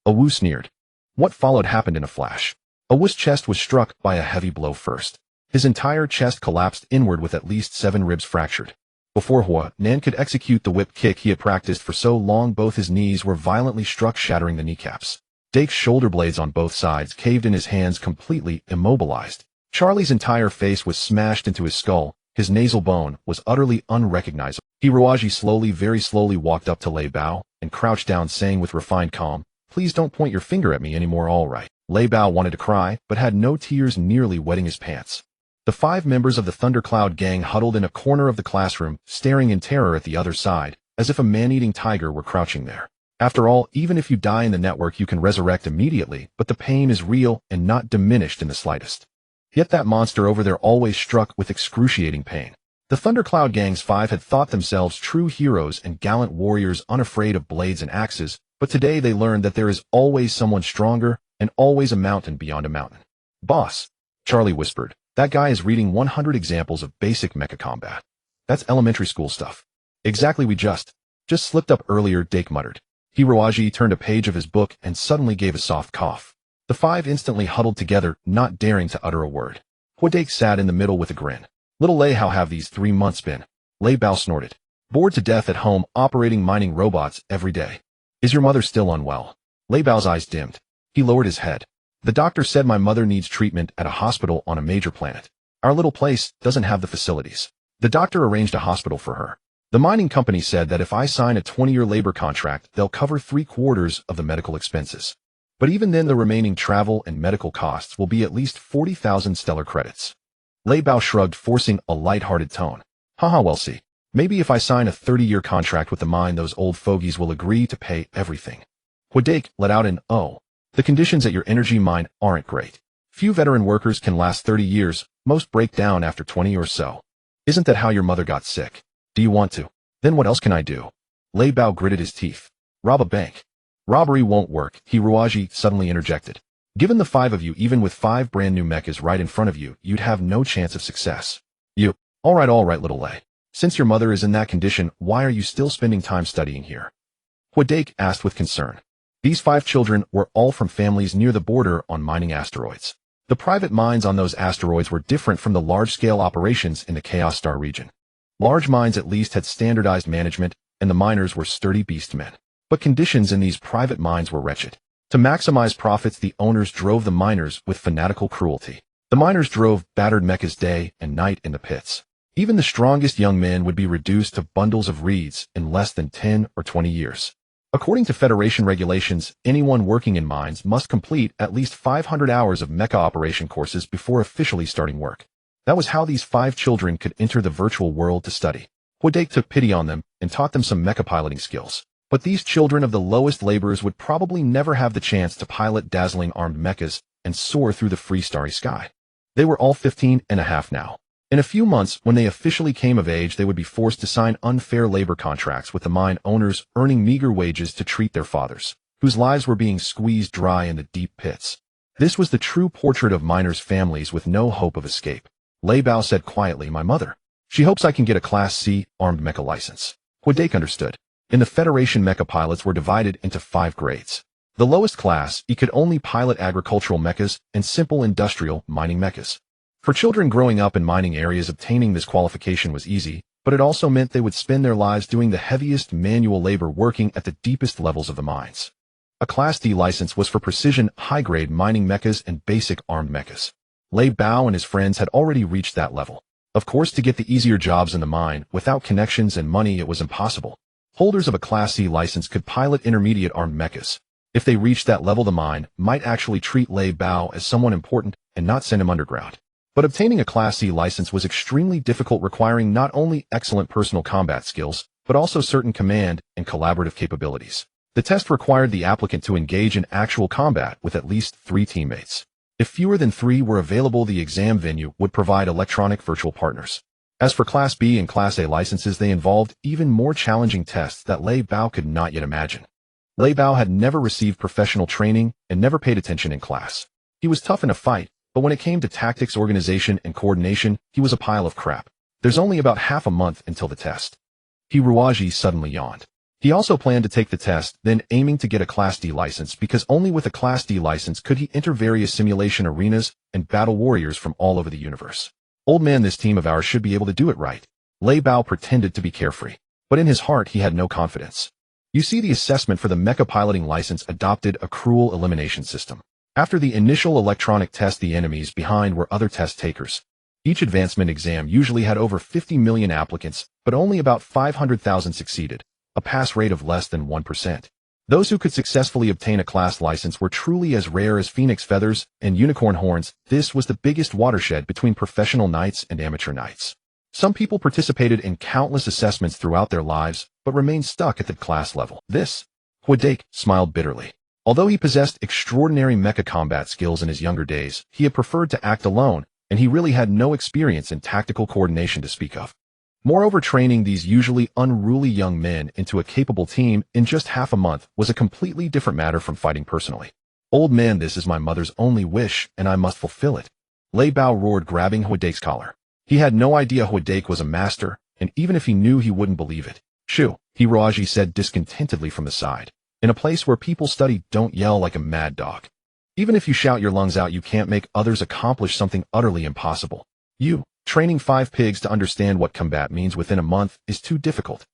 Speaker 1: Awu sneered. What followed happened in a flash. Awu's chest was struck by a heavy blow first. His entire chest collapsed inward with at least 7 ribs fractured. Before Huinan could execute the whip kick he had practiced for so long, both his knees were violently struck, shattering the kneecaps. Dake's shoulder blades on both sides caved in, his hands completely immobilized. Charlie's entire face was smashed into his skull. His nasal bone was utterly unrecognizable. Hiroji slowly, very slowly walked up to Lei Bao and crouched down, saying with refined calm, please don't point your finger at me anymore, all right. Lei Bao wanted to cry, but had no tears nearly wetting his pants. The 5 members of the Thundercloud gang huddled in a corner of the classroom, staring in terror at the other side, as if a man-eating tiger were crouching there. After all, even if you die in the network, you can resurrect immediately, but the pain is real and not diminished in the slightest. Yet that monster over there always struck with excruciating pain. The Thundercloud Gang's 5 had thought themselves true heroes and gallant warriors, unafraid of blades and axes, but today they learned that there is always someone stronger and always a mountain beyond a mountain. Boss, Charlie whispered, that guy is reading 100 examples of basic mecha combat. That's elementary school stuff. Exactly, we just slipped up earlier, Dake muttered. Hiroji turned a page of his book and suddenly gave a soft cough. The 5 instantly huddled together, not daring to utter a word. Dake sat in the middle with a grin. Little Lei, how have these 3 months been? Lei Bao snorted. Bored to death at home, operating mining robots every day. Is your mother still unwell? Lei Bao's eyes dimmed. He lowered his head. The doctor said my mother needs treatment at a hospital on a major planet. Our little place doesn't have the facilities. The doctor arranged a hospital for her. The mining company said that if I sign a 20-year labor contract, they'll cover 3/4 of the medical expenses. But even then, the remaining travel and medical costs will be at least 40,000 stellar credits. Lei Bao shrugged, forcing a light-hearted tone. Haha, well, see. Maybe if I sign a 30-year contract with the mine, those old fogies will agree to pay everything. Dake let out an oh. The conditions at your energy mine aren't great. Few veteran workers can last 30 years, most break down after 20 or so. Isn't that how your mother got sick? Do you want to? Then what else can I do? Lei Bao gritted his teeth. Rob a bank. Robbery won't work, Hiroji suddenly interjected. Given the 5 of you, even with 5 brand new mechas right in front of you, you'd have no chance of success. All right, little Lei. Since your mother is in that condition, why are you still spending time studying here? Dake asked with concern. These 5 children were all from families near the border on mining asteroids. The private mines on those asteroids were different from the large-scale operations in the Chaos Star region. Large mines at least had standardized management, and the miners were sturdy beastmen. But conditions in these private mines were wretched. To maximize profits, the owners drove the miners with fanatical cruelty. The miners drove battered mechas day and night in the pits. Even the strongest young men would be reduced to bundles of reeds in less than 10 or 20 years. According to Federation regulations, anyone working in mines must complete at least 500 hours of mecha operation courses before officially starting work. That was how these 5 children could enter the virtual world to study. Dake took pity on them and taught them some mecha piloting skills. But these children of the lowest laborers would probably never have the chance to pilot dazzling armed mechas and soar through the free starry sky. They were all 15 and a half now. In a few months, when they officially came of age, they would be forced to sign unfair labor contracts with the mine owners, earning meager wages to treat their fathers, whose lives were being squeezed dry in the deep pits. This was the true portrait of miners' families with no hope of escape. Lei Bao said quietly, my mother. She hopes I can get a Class C armed mecha license. Dake understood. In the Federation, mecha pilots were divided into 5 grades. The lowest class, he could only pilot agricultural mechas and simple industrial mining mechas. For children growing up in mining areas, obtaining this qualification was easy, but it also meant they would spend their lives doing the heaviest manual labor, working at the deepest levels of the mines. A Class D license was for precision, high-grade mining mechas and basic armed mechas. Lei Bao and his friends had already reached that level. Of course, to get the easier jobs in the mine, without connections and money, it was impossible. Holders of a Class C license could pilot intermediate armed mechas. If they reached that level, the mine might actually treat Lei Bao as someone important and not send him underground. But obtaining a Class C license was extremely difficult, requiring not only excellent personal combat skills, but also certain command and collaborative capabilities. The test required the applicant to engage in actual combat with at least 3 teammates. If fewer than 3 were available, the exam venue would provide electronic virtual partners. As for Class B and Class A licenses, they involved even more challenging tests that Lei Bao could not yet imagine. Lei Bao had never received professional training and never paid attention in class. He was tough in a fight, but when it came to tactics, organization, and coordination, he was a pile of crap. There's only about half a month until the test. Hiruaji suddenly yawned. He also planned to take the test, then aiming to get a Class D license, because only with a Class D license could he enter various simulation arenas and battle warriors from all over the universe. Old man, this team of ours should be able to do it right. Lei Bao pretended to be carefree, but in his heart he had no confidence. You see, the assessment for the mecha piloting license adopted a cruel elimination system. After the initial electronic test, the enemies behind were other test takers. Each advancement exam usually had over 50 million applicants, but only about 500,000 succeeded, a pass rate of less than 1%. Those who could successfully obtain a class license were truly as rare as phoenix feathers and unicorn horns. This was the biggest watershed between professional knights and amateur knights. Some people participated in countless assessments throughout their lives, but remained stuck at the class level. Huadake smiled bitterly. Although he possessed extraordinary mecha combat skills in his younger days, he had preferred to act alone, and he really had no experience in tactical coordination to speak of. Moreover, training these usually unruly young men into a capable team in just half a month was a completely different matter from fighting personally. Old man, this is my mother's only wish, and I must fulfill it. Lei Bao roared, grabbing Huadake's collar. He had no idea Huadake was a master, and even if he knew, he wouldn't believe it. Shoo, Hiruaji said discontentedly from the side. In a place where people study, don't yell like a mad dog. Even if you shout your lungs out, you can't make others accomplish something utterly impossible. Training 5 pigs to understand what combat means within a month is too difficult.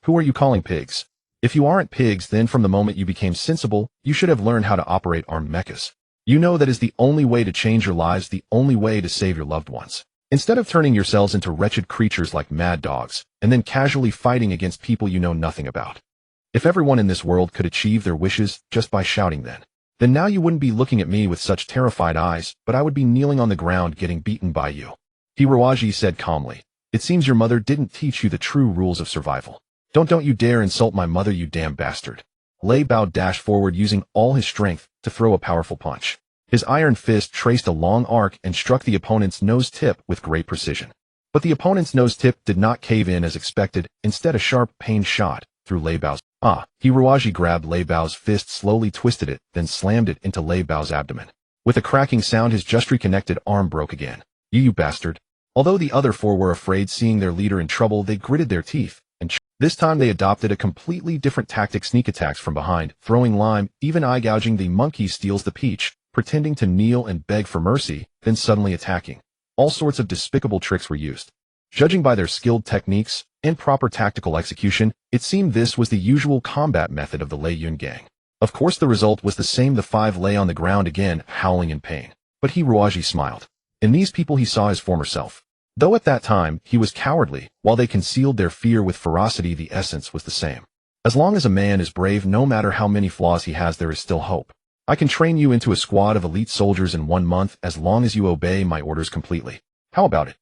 Speaker 1: Who are you calling pigs? If you aren't pigs, then from the moment you became sensible, you should have learned how to operate armed mechas. You know that is the only way to change your lives, the only way to save your loved ones. Instead of turning yourselves into wretched creatures like mad dogs, and then casually fighting against people you know nothing about. If everyone in this world could achieve their wishes just by shouting, then now you wouldn't be looking at me with such terrified eyes, but I would be kneeling on the ground getting beaten by you. Hiruaji said calmly. It seems your mother didn't teach you the true rules of survival. Don't you dare insult my mother, you damn bastard. Lei Bao dashed forward, using all his strength to throw a powerful punch. His iron fist traced a long arc and struck the opponent's nose tip with great precision. But the opponent's nose tip did not cave in as expected, instead a sharp pain shot through Lei Bao's. Hiruaji grabbed Lei Bao's fist, slowly twisted it, then slammed it into Lei Bao's abdomen. With a cracking sound, his just reconnected arm broke again. You bastard. Although the other 4 were afraid, seeing their leader in trouble, they gritted their teeth, and this time they adopted a completely different tactic: sneak attacks from behind, throwing lime, even eye-gouging. The monkey steals the peach, pretending to kneel and beg for mercy, then suddenly attacking. All sorts of despicable tricks were used. Judging by their skilled techniques and proper tactical execution, it seemed this was the usual combat method of the Lei Yun gang. Of course, the result was the same. The 5 lay on the ground again, howling in pain. But Hiruaji smiled. In these people he saw his former self. Though at that time he was cowardly, while they concealed their fear with ferocity, the essence was the same. As long as a man is brave, no matter how many flaws he has, there is still hope. I can train you into a squad of elite soldiers in 1 month, as long as you obey my orders completely. How about it?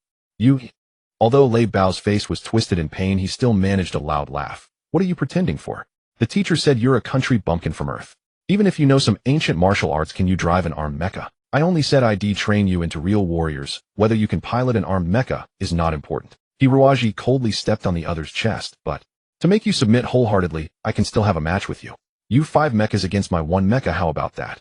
Speaker 1: Although Lei Bao's face was twisted in pain, he still managed a loud laugh. What are you pretending for? The teacher said you're a country bumpkin from Earth. Even if you know some ancient martial arts, can you drive an armed mecha? I only said I'd train you into real warriors. Whether you can pilot an armed mecha is not important. Hiruaji coldly stepped on the other's chest. But to make you submit wholeheartedly, I can still have a match with you. You 5 mechas against my 1 mecha, how about that?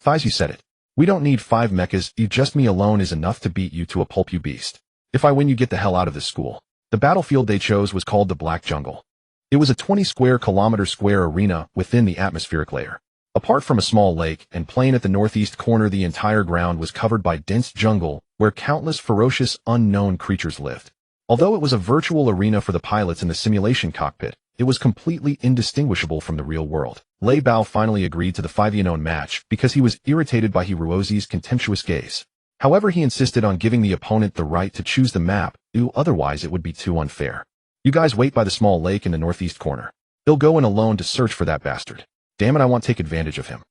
Speaker 1: Thighs, you said it. We don't need 5 mechas, just me alone is enough to beat you to a pulp, you beast. If I win, you get the hell out of this school. The battlefield they chose was called the Black Jungle. It was a 20 square kilometer square arena within the atmospheric layer. Apart from a small lake and plain at the northeast corner, the entire ground was covered by dense jungle, where countless ferocious, unknown creatures lived. Although it was a virtual arena for the pilots in the simulation cockpit, it was completely indistinguishable from the real world. Lei Bao finally agreed to the 5v9 match because he was irritated by Hirozi's contemptuous gaze. However, he insisted on giving the opponent the right to choose the map, otherwise it would be too unfair. You guys wait by the small lake in the northeast corner. He'll go in alone to search for that bastard. Damn it, I want to take advantage of him.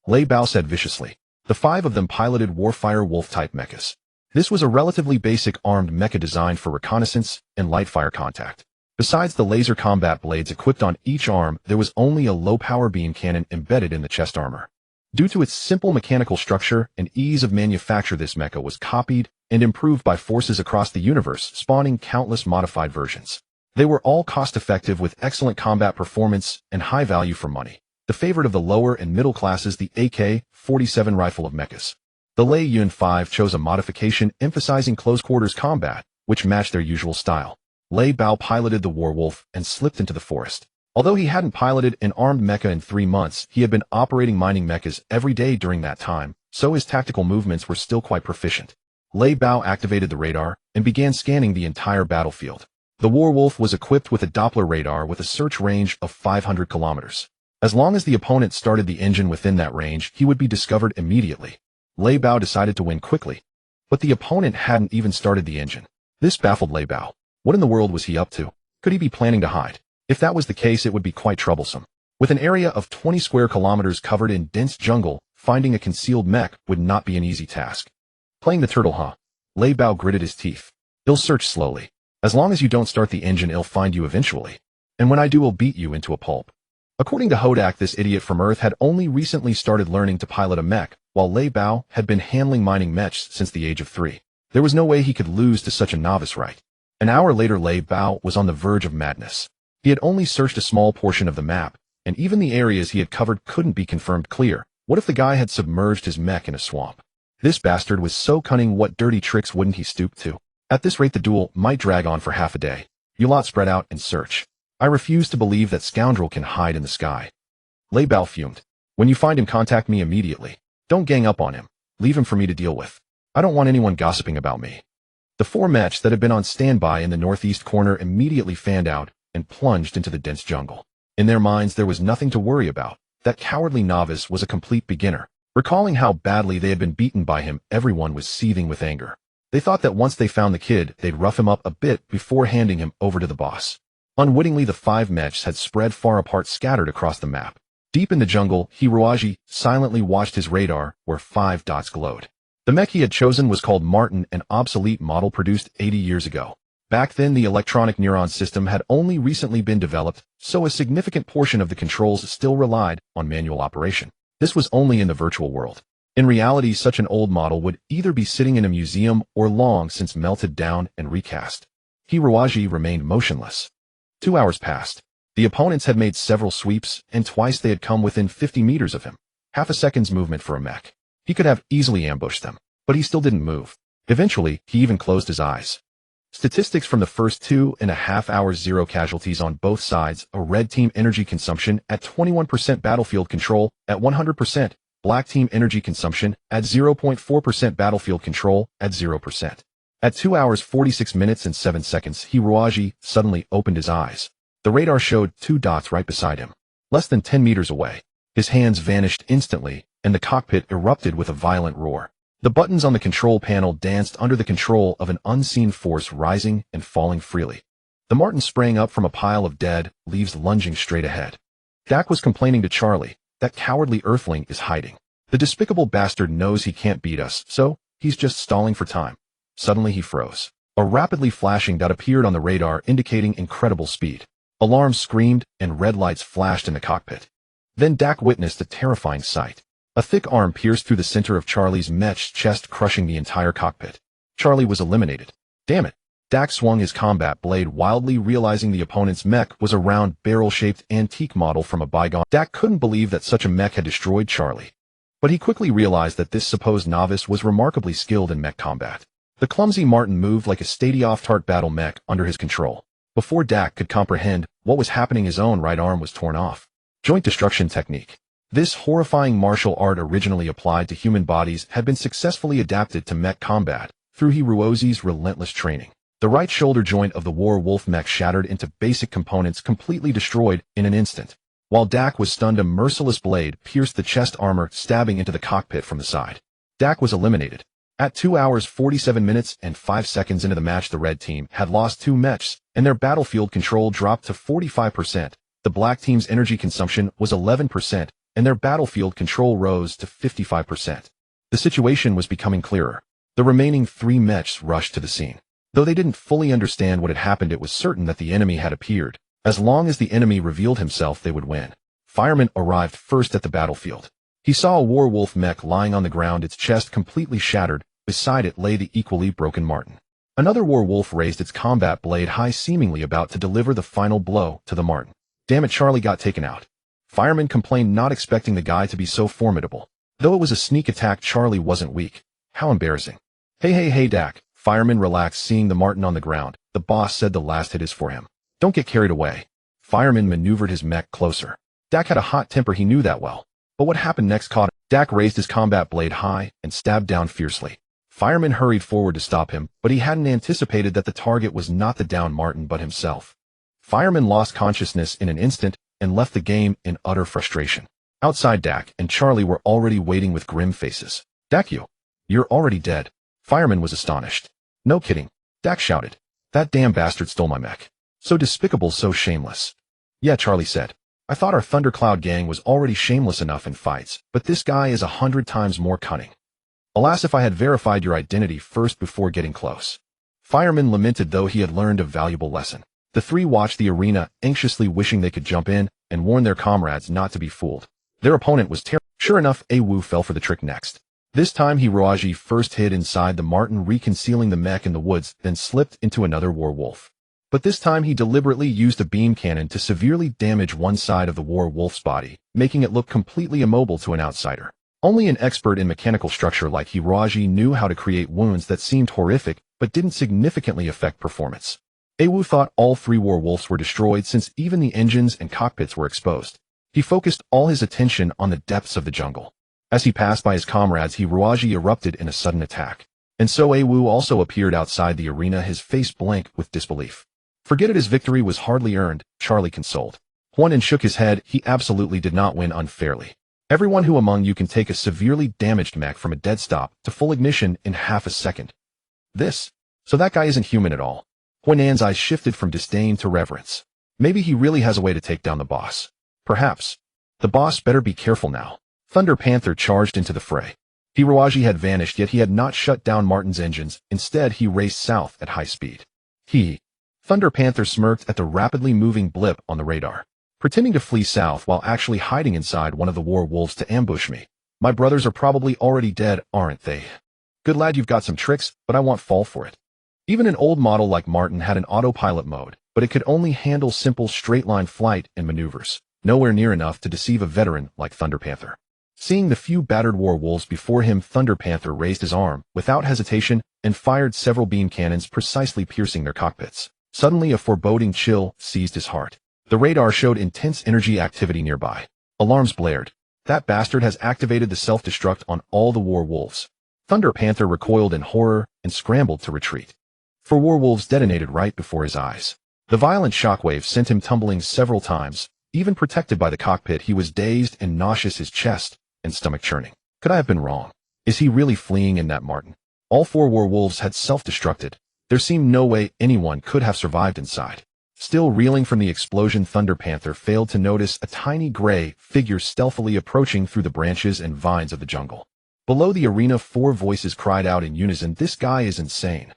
Speaker 1: Lei Bao said viciously. The 5 of them piloted Warfire Wolf-type mechas. This was a relatively basic armed mecha designed for reconnaissance and light-fire contact. Besides the laser combat blades equipped on each arm, there was only a low-power beam cannon embedded in the chest armor. Due to its simple mechanical structure and ease of manufacture, this mecha was copied and improved by forces across the universe, spawning countless modified versions. They were all cost-effective with excellent combat performance and high value for money. The favorite of the lower and middle classes, the AK-47 rifle of mechas. The Lei Yun 5 chose a modification emphasizing close-quarters combat, which matched their usual style. Lei Bao piloted the Warwolf and slipped into the forest. Although he hadn't piloted an armed mecha in 3 months, he had been operating mining mechas every day during that time, so his tactical movements were still quite proficient. Lei Bao activated the radar and began scanning the entire battlefield. The Warwolf was equipped with a Doppler radar with a search range of 500 kilometers. As long as the opponent started the engine within that range, he would be discovered immediately. Lei Bao decided to win quickly, but the opponent hadn't even started the engine. This baffled Lei Bao. What in the world was he up to? Could he be planning to hide? If that was the case, it would be quite troublesome. With an area of 20 square kilometers covered in dense jungle, finding a concealed mech would not be an easy task. Playing the turtle, huh? Lei Bao gritted his teeth. He'll search slowly. As long as you don't start the engine, he'll find you eventually. And when I do, I'll beat you into a pulp. According to Hodak, this idiot from Earth had only recently started learning to pilot a mech, while Lei Bao had been handling mining mechs since the age of 3. There was no way he could lose to such a novice, right? An hour later, Lei Bao was on the verge of madness. He had only searched a small portion of the map, and even the areas he had covered couldn't be confirmed clear. What if the guy had submerged his mech in a swamp? This bastard was so cunning, what dirty tricks wouldn't he stoop to? At this rate, the duel might drag on for half a day. You lot spread out and search. I refuse to believe that scoundrel can hide in the sky. Lei Bao fumed. When you find him, contact me immediately. Don't gang up on him. Leave him for me to deal with. I don't want anyone gossiping about me. The 4 Mechs that had been on standby in the northeast corner immediately fanned out and plunged into the dense jungle. In their minds, there was nothing to worry about. That cowardly novice was a complete beginner. Recalling how badly they had been beaten by him, everyone was seething with anger. They thought that once they found the kid, they'd rough him up a bit before handing him over to the boss. Unwittingly, the 5 Mechs had spread far apart, scattered across the map. Deep in the jungle, Hiroji silently watched his radar, where 5 dots glowed. The mech he had chosen was called Martin, an obsolete model produced 80 years ago. Back then, the electronic neuron system had only recently been developed, so a significant portion of the controls still relied on manual operation. This was only in the virtual world. In reality, such an old model would either be sitting in a museum or long since melted down and recast. Hiroji remained motionless. 2 hours passed. The opponents had made several sweeps, and twice they had come within 50 meters of him. Half a second's movement for a mech. He could have easily ambushed them, but he still didn't move. Eventually, he even closed his eyes. Statistics from the first 2.5 hours: 0 casualties on both sides, a red team energy consumption at 21%, battlefield control at 100%, black team energy consumption at 0.4%, battlefield control at 0%. At 2 hours 46 minutes and 7 seconds, Hiroji suddenly opened his eyes. The radar showed 2 dots right beside him, less than 10 meters away. His hands vanished instantly, and the cockpit erupted with a violent roar. The buttons on the control panel danced under the control of an unseen force, rising and falling freely. The Martin sprang up from a pile of dead leaves, lunging straight ahead. Dak was complaining to Charlie, "That cowardly earthling is hiding. The despicable bastard knows he can't beat us, so he's just stalling for time." Suddenly he froze. A rapidly flashing dot appeared on the radar, indicating incredible speed. Alarms screamed and red lights flashed in the cockpit. Then Dak witnessed a terrifying sight. A thick arm pierced through the center of Charlie's Mech's chest, crushing the entire cockpit. Charlie was eliminated. Damn it. Dak swung his combat blade wildly, realizing the opponent's mech was a round, barrel-shaped antique model from a bygone. Dak couldn't believe that such a mech had destroyed Charlie. But he quickly realized that this supposed novice was remarkably skilled in mech combat. The clumsy Martin moved like a steady-off-tart battle mech under his control. Before Dak could comprehend what was happening, his own right arm was torn off. Joint destruction technique. This horrifying martial art, originally applied to human bodies, had been successfully adapted to mech combat through Hirozi's relentless training. The right shoulder joint of the war wolf mech shattered into basic components, completely destroyed in an instant. While Dak was stunned, a merciless blade pierced the chest armor, stabbing into the cockpit from the side. Dak was eliminated. At 2 hours 47 minutes and 5 seconds into the match, the red team had lost 2 Mechs, and their battlefield control dropped to 45%. The black team's energy consumption was 11%, and their battlefield control rose to 55%. The situation was becoming clearer. The remaining 3 Mechs rushed to the scene. Though they didn't fully understand what had happened, it was certain that the enemy had appeared. As long as the enemy revealed himself, they would win. Fireman arrived first at the battlefield. He saw a war wolf mech lying on the ground, its chest completely shattered. Beside it lay the equally broken Martin. Another war wolf raised its combat blade high, seemingly about to deliver the final blow to the Martin. Damn it, Charlie got taken out. Fireman complained, not expecting the guy to be so formidable. Though it was a sneak attack, Charlie wasn't weak. How embarrassing. Hey, Dak. Fireman relaxed, seeing the Martin on the ground. The boss said the last hit is for him. Don't get carried away. Fireman maneuvered his mech closer. Dak had a hot temper, he knew that well. But what happened next caught him. Dak raised his combat blade high and stabbed down fiercely. Fireman hurried forward to stop him, but he hadn't anticipated that the target was not the downed Martin but himself. Fireman lost consciousness in an instant and left the game in utter frustration. Outside, Dak and Charlie were already waiting with grim faces. Dak, you're already dead. Fireman was astonished. No kidding, Dak shouted. That damn bastard stole my mech. So despicable, so shameless. Yeah, Charlie said. I thought our Thundercloud gang was already shameless enough in fights, but this guy is 100 times more cunning. Alas, if I had verified your identity first before getting close. Fireman lamented, though he had learned a valuable lesson. The 3 watched the arena, anxiously wishing they could jump in and warn their comrades not to be fooled. Their opponent was terrible. Sure enough, Awu fell for the trick next. This time Hiroaji first hid inside the Martin, reconcealing the mech in the woods, then slipped into another war wolf. But this time he deliberately used a beam cannon to severely damage one side of the war wolf's body, making it look completely immobile to an outsider. Only an expert in mechanical structure like Hiroaji knew how to create wounds that seemed horrific but didn't significantly affect performance. Awu thought all 3 war wolves were destroyed since even the engines and cockpits were exposed. He focused all his attention on the depths of the jungle. As he passed by his comrades, Hiroaji erupted in a sudden attack. And so Awu also appeared outside the arena, his face blank with disbelief. Forget it, his victory was hardly earned, Charlie consoled. Huanan shook his head. He absolutely did not win unfairly. Everyone who among you can take a severely damaged mech from a dead stop to full ignition in half a second. So that guy isn't human at all. Huanan's eyes shifted from disdain to reverence. Maybe he really has a way to take down the boss. Perhaps. The boss better be careful now. Thunder Panther charged into the fray. Hiroaji had vanished, yet he had not shut down Martin's engines. Instead, he raced south at high speed. Thunder Panther smirked at the rapidly moving blip on the radar. Pretending to flee south while actually hiding inside one of the war wolves to ambush me. My brothers are probably already dead, aren't they? Good lad, you've got some tricks, but I won't fall for it. Even an old model like Martin had an autopilot mode, but it could only handle simple straight-line flight and maneuvers, nowhere near enough to deceive a veteran like Thunder Panther. Seeing the few battered war wolves before him, Thunder Panther raised his arm, without hesitation, and fired several beam cannons, precisely piercing their cockpits. Suddenly a foreboding chill seized his heart. The radar showed intense energy activity nearby. Alarms blared. That bastard has activated the self-destruct on all the war wolves. Thunder Panther recoiled in horror and scrambled to retreat. 4 war wolves detonated right before his eyes. The violent shockwave sent him tumbling several times. Even protected by the cockpit, he was dazed and nauseous, his chest and stomach churning. Could I have been wrong? Is he really fleeing in that Martin? All 4 war wolves had self-destructed. There seemed no way anyone could have survived inside. Still reeling from the explosion, Thunder Panther failed to notice a tiny gray figure stealthily approaching through the branches and vines of the jungle. Below the arena, 4 voices cried out in unison, "This guy is insane."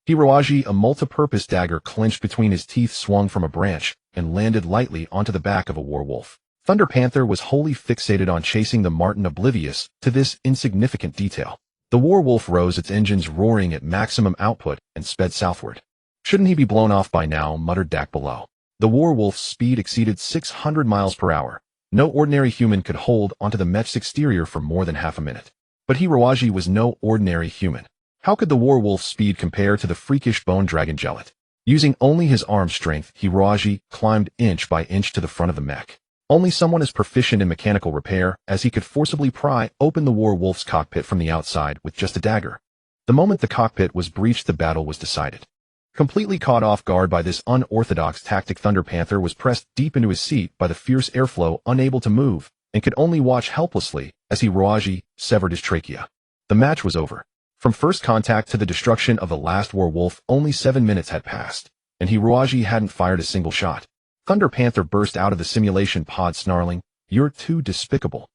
Speaker 1: Hiroaji, a multi-purpose dagger clenched between his teeth, swung from a branch and landed lightly onto the back of a war wolf. Thunder Panther was wholly fixated on chasing the Martin, oblivious to this insignificant detail. The war wolf rose, its engines roaring at maximum output, and sped southward. Shouldn't he be blown off by now, muttered Dak below. The war wolf's speed exceeded 600 miles per hour. No ordinary human could hold onto the Mech's exterior for more than half a minute. But Hiroaji was no ordinary human. How could the war wolf's speed compare to the freakish bone dragon Gellet? Using only his arm strength, Hiroaji climbed inch by inch to the front of the mech. Only someone as proficient in mechanical repair as he could forcibly pry open the war wolf's cockpit from the outside with just a dagger. The moment the cockpit was breached, the battle was decided. Completely caught off guard by this unorthodox tactic, Thunder Panther was pressed deep into his seat by the fierce airflow, unable to move, and could only watch helplessly as Hiroaji severed his trachea. The match was over. From first contact to the destruction of the last werewolf, only 7 minutes had passed, and Hiroaji hadn't fired a single shot. Thunder Panther burst out of the simulation pod snarling, "You're too despicable."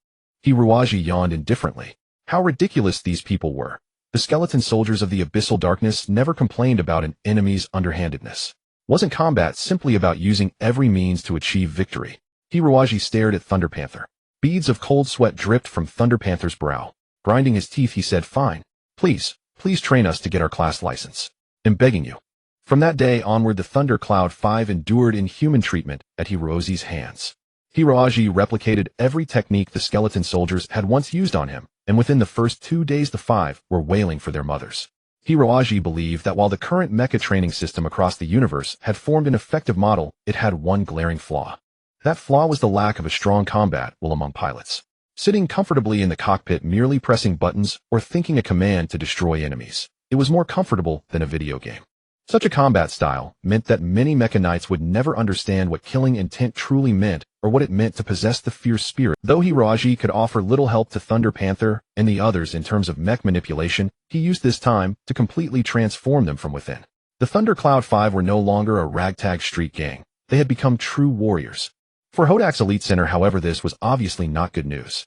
Speaker 1: Hiroaji yawned indifferently. How ridiculous these people were. The skeleton soldiers of the abyssal darkness never complained about an enemy's underhandedness. Wasn't combat simply about using every means to achieve victory? Hiroaji stared at Thunder Panther. Beads of cold sweat dripped from Thunder Panther's brow. Grinding his teeth, he said, "Fine. Please train us to get our class license. I'm begging you." From that day onward, the Thunder Cloud 5 endured inhuman treatment at Hiroaji's hands. Hiroaji replicated every technique the skeleton soldiers had once used on him, and within the first 2 days the 5 were wailing for their mothers. Hiroaji believed that while the current mecha training system across the universe had formed an effective model, it had one glaring flaw. That flaw was the lack of a strong combat will among pilots. Sitting comfortably in the cockpit merely pressing buttons or thinking a command to destroy enemies. It was more comfortable than a video game. Such a combat style meant that many mecha knights would never understand what killing intent truly meant or what it meant to possess the fierce spirit. Though Hiroaji could offer little help to Thunder Panther and the others in terms of mech manipulation, he used this time to completely transform them from within. The Thunder Cloud 5 were no longer a ragtag street gang. They had become true warriors. For Hodak's Elite Center, however, this was obviously not good news.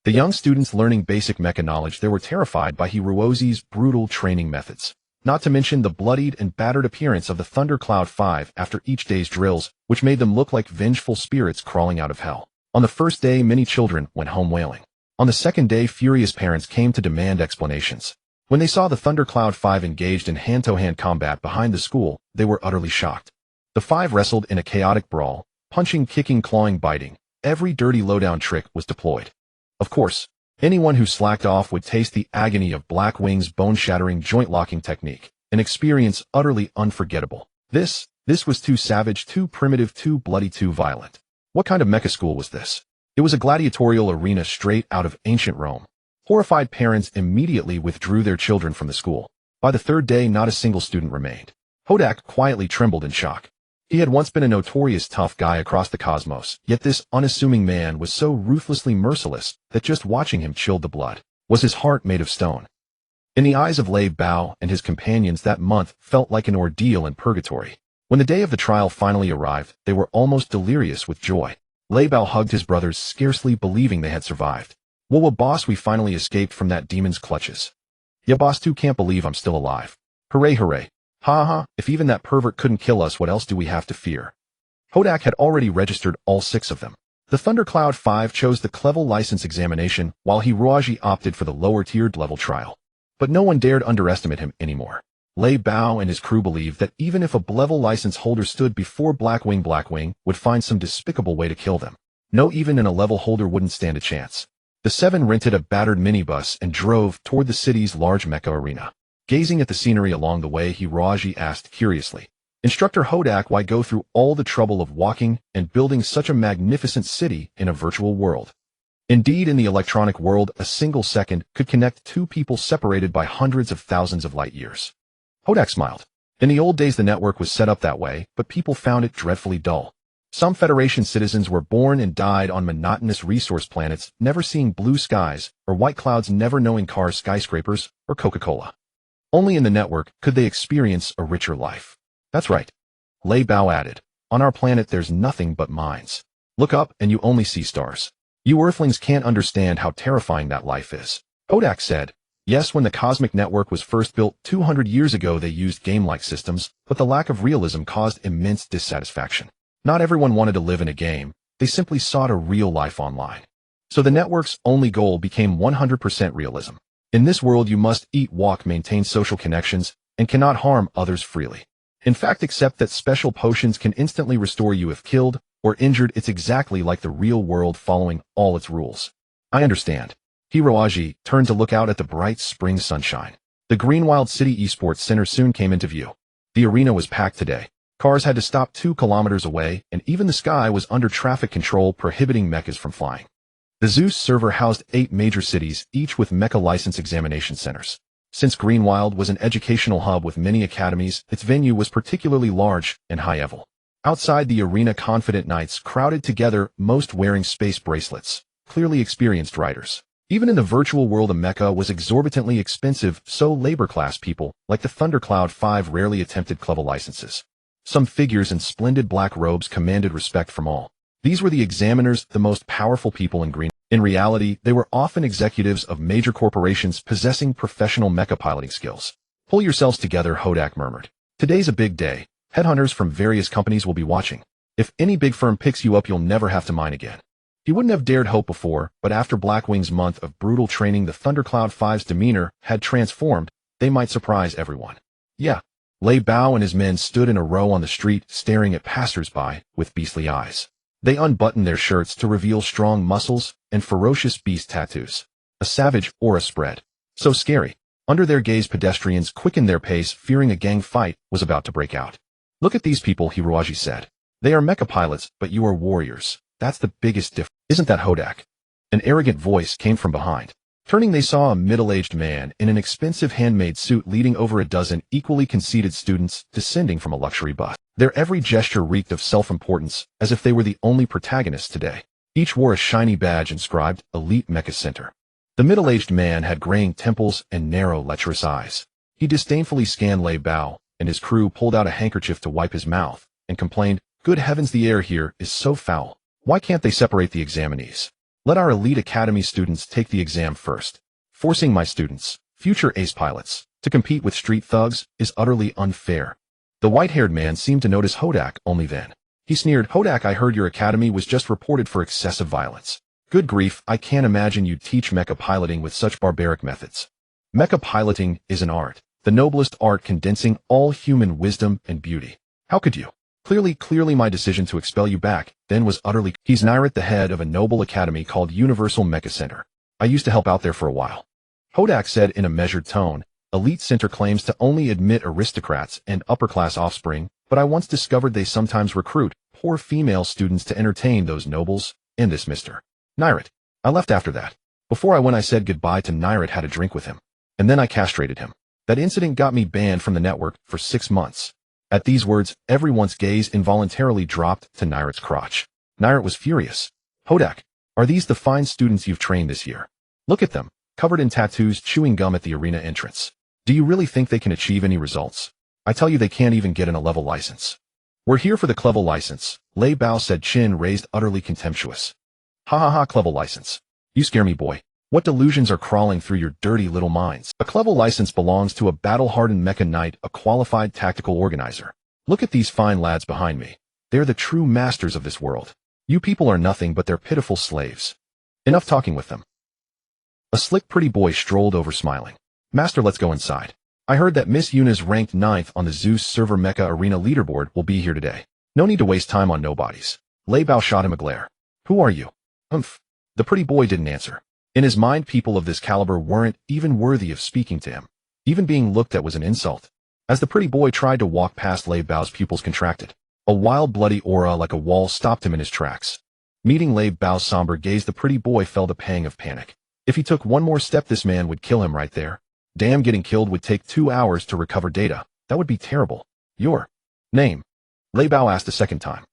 Speaker 1: The young students learning basic mecha knowledge, they were terrified by Hiroaji's brutal training methods. Not to mention the bloodied and battered appearance of the Thunder Cloud 5 after each day's drills, which made them look like vengeful spirits crawling out of hell. On the first day, many children went home wailing. On the second day, furious parents came to demand explanations. When they saw the Thunder Cloud 5 engaged in hand-to-hand combat behind the school, they were utterly shocked. The 5 wrestled in a chaotic brawl, punching, kicking, clawing, biting. Every dirty lowdown trick was deployed. Of course, anyone who slacked off would taste the agony of Blackwing's bone-shattering joint-locking technique, an experience utterly unforgettable. This was too savage, too primitive, too bloody, too violent. What kind of mecha school was this? It was a gladiatorial arena straight out of ancient Rome. Horrified parents immediately withdrew their children from the school. By the third day, not a single student remained. Hodak quietly trembled in shock. He had once been a notorious tough guy across the cosmos, yet this unassuming man was so ruthlessly merciless that just watching him chilled the blood. Was his heart made of stone? In the eyes of Lei Bao and his companions, that month felt like an ordeal in purgatory. When the day of the trial finally arrived, they were almost delirious with joy. Lei Bao hugged his brothers, scarcely believing they had survived. "Whoa, boss, we finally escaped from that demon's clutches." "Yeah, boss, too, can't believe I'm still alive." "Hooray, hooray. Ha ha, if even that pervert couldn't kill us, what else do we have to fear?" Hodak had already registered all 6 of them. The Thunder Cloud 5 chose the Clevel license examination, while Hiroaji opted for the lower-tiered level trial. But no one dared underestimate him anymore. Lei Bao and his crew believed that even if a level license holder stood before Blackwing would find some despicable way to kill them. No, even a level holder wouldn't stand a chance. The 7 rented a battered minibus and drove toward the city's large mecha arena. Gazing at the scenery along the way, Hiroaji asked curiously, "Instructor Hodak, why go through all the trouble of walking and building such a magnificent city in a virtual world?" Indeed, in the electronic world, a single second could connect 2 people separated by hundreds of thousands of light years. Hodak smiled. In the old days, the network was set up that way, but people found it dreadfully dull. Some Federation citizens were born and died on monotonous resource planets, never seeing blue skies or white clouds, never knowing cars, skyscrapers, or Coca-Cola. Only in the network could they experience a richer life. "That's right," Lei Bao added. "On our planet there's nothing but mines. Look up and you only see stars. You Earthlings can't understand how terrifying that life is." Hodak said, "Yes, when the cosmic network was first built 200 years ago they used game-like systems, but the lack of realism caused immense dissatisfaction. Not everyone wanted to live in a game, they simply sought a real life online. So the network's only goal became 100% realism. In this world you must eat, walk, maintain social connections, and cannot harm others freely. In fact, except that special potions can instantly restore you if killed or injured. It's exactly like the real world, following all its rules." "I understand." Hiroaji turned to look out at the bright spring sunshine. The Greenwild City Esports Center soon came into view. The arena was packed today. Cars had to stop 2 kilometers away, and even the sky was under traffic control, prohibiting mechas from flying. The Zeus server housed 8 major cities, each with mecha license examination centers. Since Greenwild was an educational hub with many academies, its venue was particularly large and high-level. Outside the arena, confident knights crowded together, most wearing space bracelets, clearly experienced riders. Even in the virtual world, a mecha was exorbitantly expensive, so labor-class people, like the Thundercloud 5, rarely attempted clever licenses. Some figures in splendid black robes commanded respect from all. These were the examiners, the most powerful people in Green. In reality, they were often executives of major corporations possessing professional mecha piloting skills. Pull yourselves together, Hodak murmured. Today's a big day. Headhunters from various companies will be watching. If any big firm picks you up, you'll never have to mine again. He wouldn't have dared hope before, but after Blackwing's month of brutal training, the Thundercloud 5's demeanor had transformed. They might surprise everyone. Yeah. Lei Bao and his men stood in a row on the street, staring at passers-by with beastly eyes. They unbuttoned their shirts to reveal strong muscles and ferocious beast tattoos. A savage aura spread. So scary. Under their gaze, pedestrians quickened their pace, fearing a gang fight was about to break out. Look at these people, Hiroaji said. They are mecha pilots, but you are warriors. That's the biggest difference. Isn't that Hodak? An arrogant voice came from behind. Turning, they saw a middle-aged man in an expensive handmade suit leading over a dozen equally conceited students descending from a luxury bus. Their every gesture reeked of self-importance, as if they were the only protagonists today. Each wore a shiny badge inscribed Elite Mecha Center. The middle-aged man had graying temples and narrow, lecherous eyes. He disdainfully scanned Lei Bao, and his crew pulled out a handkerchief to wipe his mouth, and complained, "Good heavens, the air here is so foul. Why can't they separate the examinees? Let our elite academy students take the exam first. Forcing my students, future ace pilots, to compete with street thugs is utterly unfair." The white-haired man seemed to notice Hodak only then. He sneered, "Hodak, I heard your academy was just reported for excessive violence. Good grief, I can't imagine you'd teach mecha piloting with such barbaric methods. Mecha piloting is an art, the noblest art condensing all human wisdom and beauty. How could you? Clearly my decision to expel you back then was utterly—" He's Nyrat, the head of a noble academy called Universal Mecha Center. I used to help out there for a while. Hodak said in a measured tone, "Elite Center claims to only admit aristocrats and upper-class offspring, but I once discovered they sometimes recruit poor female students to entertain those nobles, and this Mr. Nyrat. I left after that. Before I went, I said goodbye to Nyrat, had a drink with him. And then I castrated him. That incident got me banned from the network for 6 months." At these words, everyone's gaze involuntarily dropped to Nyrat's crotch. Nyrat was furious. "Hodak, are these the fine students you've trained this year? Look at them, covered in tattoos, chewing gum at the arena entrance. Do you really think they can achieve any results? I tell you, they can't even get in a level license." "We're here for the clevel license," Lei Bao said, chin raised, utterly contemptuous. "Ha ha ha, clevel license. You scare me, boy. What delusions are crawling through your dirty little minds? A clevel license belongs to a battle-hardened mecha knight, a qualified tactical organizer. Look at these fine lads behind me. They're the true masters of this world. You people are nothing but their pitiful slaves. Enough talking with them." A slick pretty boy strolled over, smiling. "Master, let's go inside. I heard that Miss Yuna's ranked 9th on the Zeus server mecha arena leaderboard will be here today. No need to waste time on nobodies." Lei Bao shot him a glare. "Who are you?" "Umph." The pretty boy didn't answer. In his mind, people of this caliber weren't even worthy of speaking to him. Even being looked at was an insult. As the pretty boy tried to walk past, Lei Bao's pupils contracted. A wild, bloody aura like a wall stopped him in his tracks. Meeting Lei Bao's somber gaze, the pretty boy felt a pang of panic. If he took one more step, this man would kill him right there. Damn, getting killed would take 2 hours to recover data. That would be terrible. "Your name?" Lei Bao asked a second time.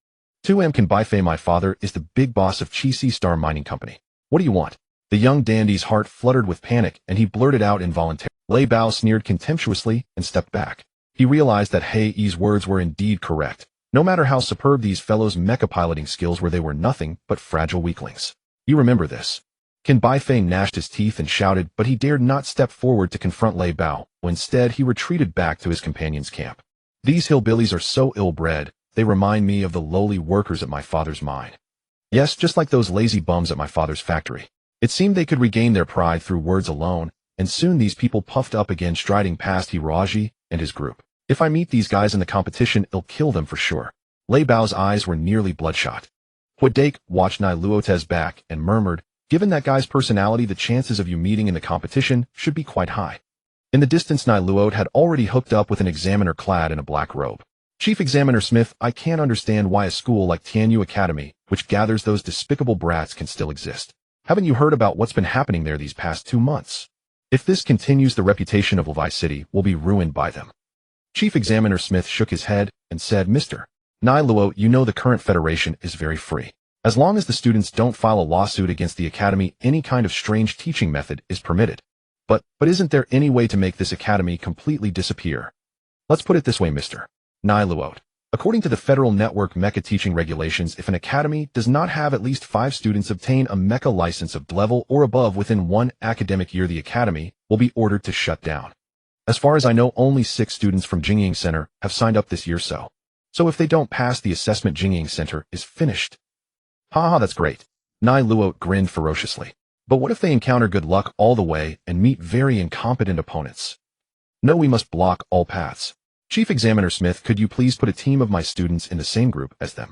Speaker 1: 2M Can Baifei, my father is the big boss of Chi Si Star Mining Company. What do you want?" The young dandy's heart fluttered with panic, and he blurted out involuntarily. Lei Bao sneered contemptuously and stepped back. He realized that Hei Yi's words were indeed correct. No matter how superb these fellows' mecha piloting skills were, they were nothing but fragile weaklings. "You remember this?" Can Baifei gnashed his teeth and shouted, but he dared not step forward to confront Lei Bao. Instead, he retreated back to his companion's camp. "These hillbillies are so ill-bred, they remind me of the lowly workers at my father's mine. Yes, just like those lazy bums at my father's factory." It seemed they could regain their pride through words alone, and soon these people puffed up again, striding past Hiroaji and his group. "If I meet these guys in the competition, I'll kill them for sure." Lei Bao's eyes were nearly bloodshot. Huadake watched Nai Luote's back and murmured, "Given that guy's personality, the chances of you meeting in the competition should be quite high." In the distance, Nai Luote had already hooked up with an examiner clad in a black robe. "Chief Examiner Smith, I can't understand why a school like Tianyu Academy, which gathers those despicable brats, can still exist. Haven't you heard about what's been happening there these past 2 months? If this continues, the reputation of Levi City will be ruined by them. Chief Examiner Smith shook his head and said, Mr. Niluo, you know the current federation is very free. As long as the students don't file a lawsuit against the academy, any kind of strange teaching method is permitted. But isn't there any way to make this academy completely disappear? Let's put it this way, Mr. Niluo. According to the Federal Network Mecha teaching regulations, if an academy does not have at least 5 students obtain a mecha license of level or above within 1 academic year, the academy will be ordered to shut down. As far as I know, only 6 students from Jingying Center have signed up this year, so if they don't pass the assessment, Jingying Center is finished. Haha, that's great. Niluo grinned ferociously. But what if they encounter good luck all the way and meet very incompetent opponents? No, we must block all paths. Chief Examiner Smith, could you please put a team of my students in the same group as them?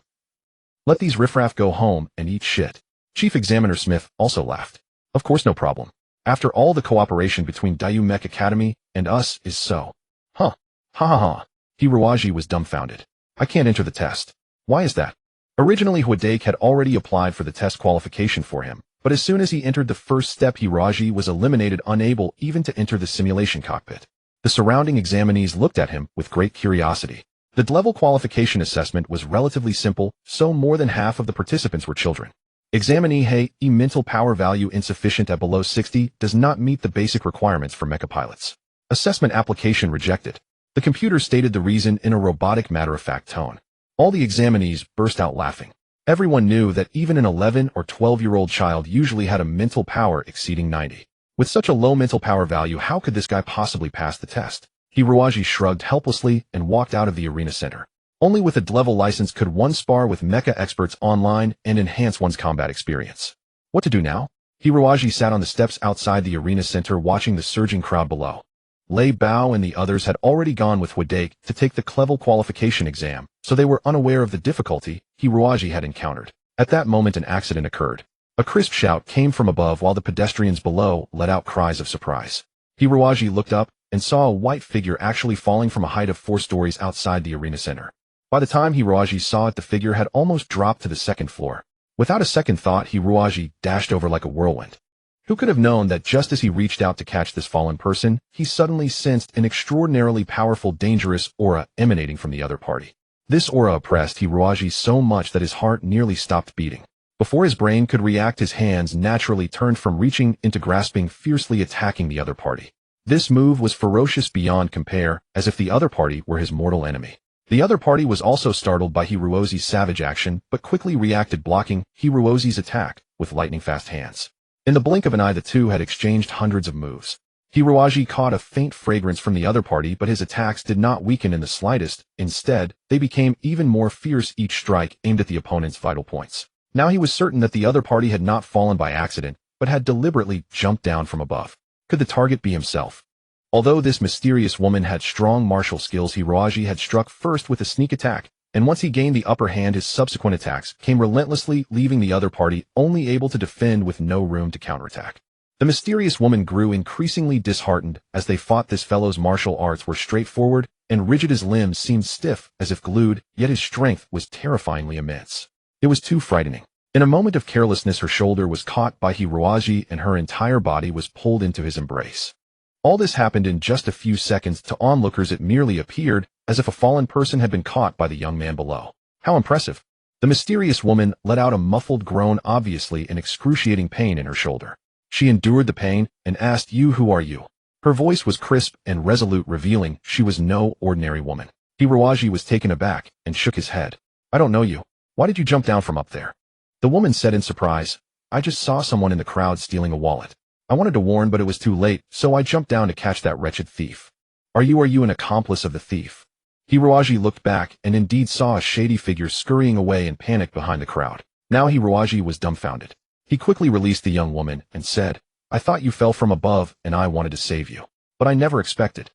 Speaker 1: Let these riffraff go home and eat shit. Chief Examiner Smith also laughed. Of course, no problem. After all, the cooperation between Dayu Mech Academy and us is so. Huh. Ha ha ha. Hiroaji was dumbfounded. I can't enter the test. Why is that? Originally, Huadake had already applied for the test qualification for him, but as soon as he entered the first step, Hiroaji was eliminated, unable even to enter the simulation cockpit. The surrounding examinees looked at him with great curiosity. The level qualification assessment was relatively simple, so more than half of the participants were children. Examinee Hey, mental power value insufficient at below 60, does not meet the basic requirements for mecha pilots. Assessment application rejected. The computer stated the reason in a robotic matter-of-fact tone. All the examinees burst out laughing. Everyone knew that even an 11 or 12-year-old child usually had a mental power exceeding 90. With such a low mental power value, how could this guy possibly pass the test? Hiroaji shrugged helplessly and walked out of the arena center. Only with a level license could one spar with mecha experts online and enhance one's combat experience. What to do now? Hiroaji sat on the steps outside the arena center watching the surging crowd below. Lei Bao and the others had already gone with Huadake to take the level qualification exam, so they were unaware of the difficulty Hiroaji had encountered. At that moment, an accident occurred. A crisp shout came from above while the pedestrians below let out cries of surprise. Hiroaji looked up and saw a white figure actually falling from a height of 4 stories outside the arena center. By the time Hiroaji saw it, the figure had almost dropped to the 2nd floor. Without a second thought, Hiroaji dashed over like a whirlwind. Who could have known that just as he reached out to catch this fallen person, he suddenly sensed an extraordinarily powerful, dangerous aura emanating from the other party. This aura oppressed Hiroaji so much that his heart nearly stopped beating. Before his brain could react, his hands naturally turned from reaching into grasping, fiercely attacking the other party. This move was ferocious beyond compare, as if the other party were his mortal enemy. The other party was also startled by Hiroaji's savage action, but quickly reacted, blocking Hiroaji's attack with lightning-fast hands. In the blink of an eye, the two had exchanged hundreds of moves. Hiroaji caught a faint fragrance from the other party, but his attacks did not weaken in the slightest. Instead, they became even more fierce, each strike aimed at the opponent's vital points. Now he was certain that the other party had not fallen by accident, but had deliberately jumped down from above. Could the target be himself? Although this mysterious woman had strong martial skills, Hiroaji had struck first with a sneak attack, and once he gained the upper hand, his subsequent attacks came relentlessly, leaving the other party only able to defend with no room to counterattack. The mysterious woman grew increasingly disheartened as they fought. This fellow's martial arts were straightforward and rigid. His limbs seemed stiff as if glued, yet his strength was terrifyingly immense. It was too frightening. In a moment of carelessness, her shoulder was caught by Hiroaji and her entire body was pulled into his embrace. All this happened in just a few seconds. To onlookers, it merely appeared as if a fallen person had been caught by the young man below. How impressive! The mysterious woman let out a muffled groan, obviously in excruciating pain in her shoulder. She endured the pain and asked, "You, who are you?" Her voice was crisp and resolute, revealing she was no ordinary woman. Hiroaji was taken aback and shook his head. "I don't know you. Why did you jump down from up there?" The woman said in surprise, "I just saw someone in the crowd stealing a wallet. I wanted to warn, but it was too late, so I jumped down to catch that wretched thief." Are you an accomplice of the thief?" Hiroaji looked back and indeed saw a shady figure scurrying away in panic behind the crowd. Now Hiroaji was dumbfounded. He quickly released the young woman and said, "I thought you fell from above and I wanted to save you. But I never expected.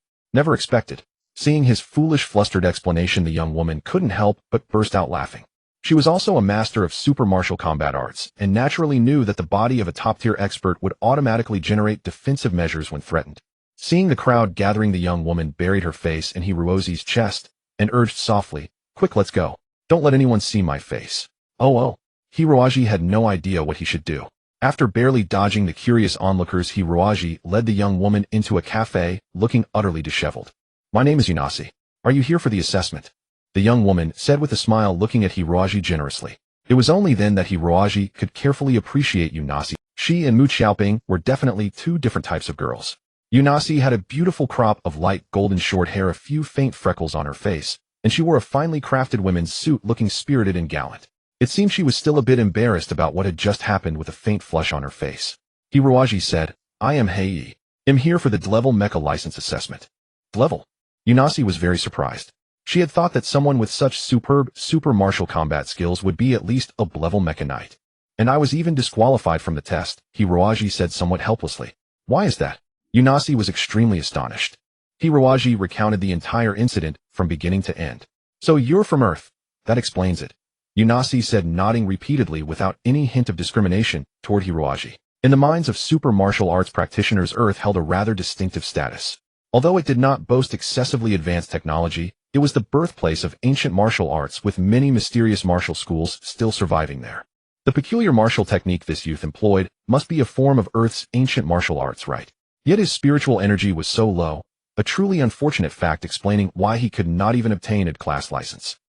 Speaker 1: Seeing his foolish, flustered explanation, the young woman couldn't help but burst out laughing. She was also a master of super martial combat arts and naturally knew that the body of a top-tier expert would automatically generate defensive measures when threatened. Seeing the crowd gathering, the young woman buried her face in Hiroaji's chest and urged softly, "Quick, let's go. Don't let anyone see my face." Oh. Hiroaji had no idea what he should do. After barely dodging the curious onlookers, Hiroaji led the young woman into a cafe, looking utterly disheveled. My name is Unasi. Are you here for the assessment? The young woman said with a smile, looking at Hiroaji generously. It was only then that Hiroaji could carefully appreciate Unasi. She and Mu Xiaoping were definitely two different types of girls. Unasi had a beautiful crop of light golden short hair, a few faint freckles on her face, and she wore a finely crafted women's suit, looking spirited and gallant. It seemed she was still a bit embarrassed about what had just happened, with a faint flush on her face. Hiroaji said, I am Hei. I'm here for the D-level mecha license assessment. D-level? Unasi was very surprised. She had thought that someone with such superb, super martial combat skills would be at least a D-level mecha knight. And I was even disqualified from the test, Hiroaji said somewhat helplessly. Why is that? Unasi was extremely astonished. Hiroaji recounted the entire incident from beginning to end. So you're from Earth. That explains it. Unasi said, nodding repeatedly without any hint of discrimination toward Hiroaji. In the minds of super martial arts practitioners, Earth held a rather distinctive status. Although it did not boast excessively advanced technology, it was the birthplace of ancient martial arts, with many mysterious martial schools still surviving there. The peculiar martial technique this youth employed must be a form of Earth's ancient martial arts, right? Yet his spiritual energy was so low, a truly unfortunate fact explaining why he could not even obtain a class license.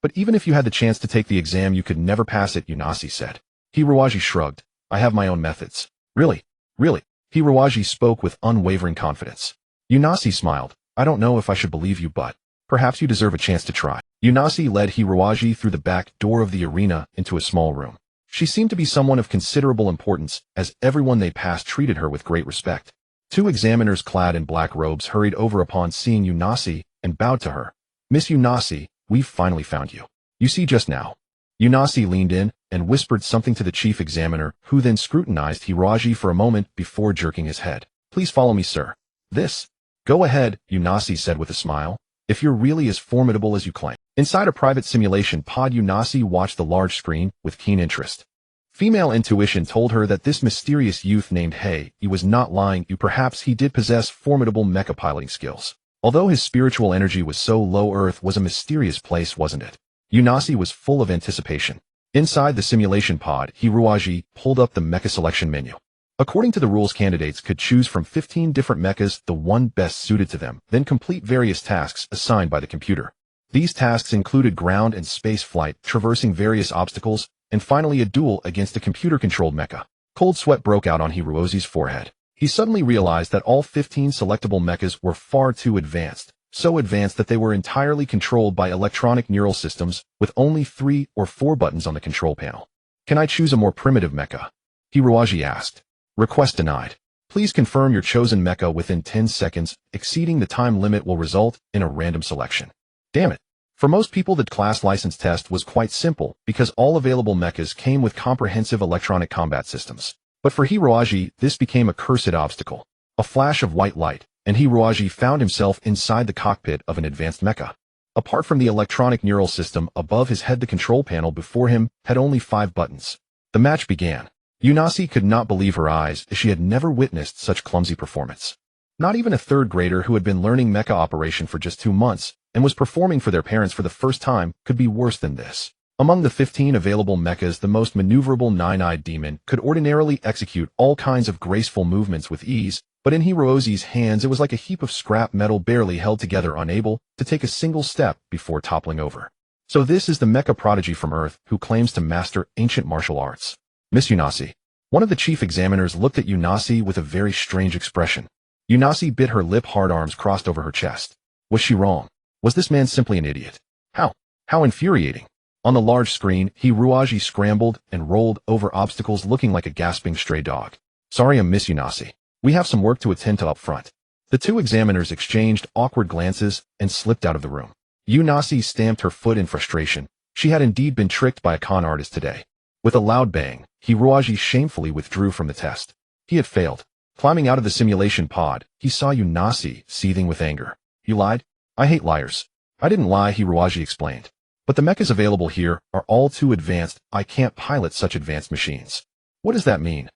Speaker 1: But even if you had the chance to take the exam, you could never pass it, Unasi said. Hiroaji shrugged. I have my own methods. Really? Hiroaji spoke with unwavering confidence. Unasi smiled. I don't know if I should believe you, but perhaps you deserve a chance to try. Unasi led Hiroaji through the back door of the arena into a small room. She seemed to be someone of considerable importance, as everyone they passed treated her with great respect. Two examiners clad in black robes hurried over upon seeing Unasi and bowed to her. Miss Unasi, we've finally found you. You see, just now. Unasi leaned in and whispered something to the chief examiner, who then scrutinized Hiroaji for a moment before jerking his head. Please follow me, sir. This? Go ahead, Unasi said with a smile, if you're really as formidable as you claim. Inside a private simulation pod, Unasi watched the large screen with keen interest. Female intuition told her that this mysterious youth named Hei was not lying. Perhaps he did possess formidable mecha piloting skills. Although his spiritual energy was so low, Earth was a mysterious place, wasn't it? Unasi was full of anticipation. Inside the simulation pod, Hiroaji pulled up the mecha selection menu. According to the rules, candidates could choose from 15 different mechas, the one best suited to them, then complete various tasks assigned by the computer. These tasks included ground and space flight, traversing various obstacles, and finally a duel against a computer-controlled mecha. Cold sweat broke out on Hiroaji's forehead. He suddenly realized that all 15 selectable mechas were far too advanced, so advanced that they were entirely controlled by electronic neural systems, with only 3 or 4 buttons on the control panel. Can I choose a more primitive mecha? Hiroaji asked. Request denied. Please confirm your chosen mecha within 10 seconds. Exceeding the time limit will result in a random selection. Damn it. For most people, the class license test was quite simple, because all available mechas came with comprehensive electronic combat systems. But for Hiroaji, this became a cursed obstacle. A flash of white light, and Hiroaji found himself inside the cockpit of an advanced mecha. Apart from the electronic neural system above his head, the control panel before him had only 5 buttons. The match began. Unasi could not believe her eyes, as she had never witnessed such clumsy performance. Not even a third grader who had been learning mecha operation for just 2 months and was performing for their parents for the first time could be worse than this. Among the 15 available mechas, the most maneuverable nine-eyed demon could ordinarily execute all kinds of graceful movements with ease, but in Hiroaji's hands it was like a heap of scrap metal barely held together, unable to take a single step before toppling over. So this is the mecha prodigy from Earth who claims to master ancient martial arts. Miss Unasi. One of the chief examiners looked at Unasi with a very strange expression. Unasi bit her lip, hard arms crossed over her chest. Was she wrong? Was this man simply an idiot? How infuriating. On the large screen, Hiroaji scrambled and rolled over obstacles, looking like a gasping stray dog. Sorry, Miss Unasi. We have some work to attend to up front. The two examiners exchanged awkward glances and slipped out of the room. Unasi stamped her foot in frustration. She had indeed been tricked by a con artist today. With a loud bang, Hiroaji shamefully withdrew from the test. He had failed. Climbing out of the simulation pod, he saw Unasi seething with anger. You lied? I hate liars. I didn't lie, Hiroaji explained. But the mechas available here are all too advanced. I can't pilot such advanced machines. What does that mean?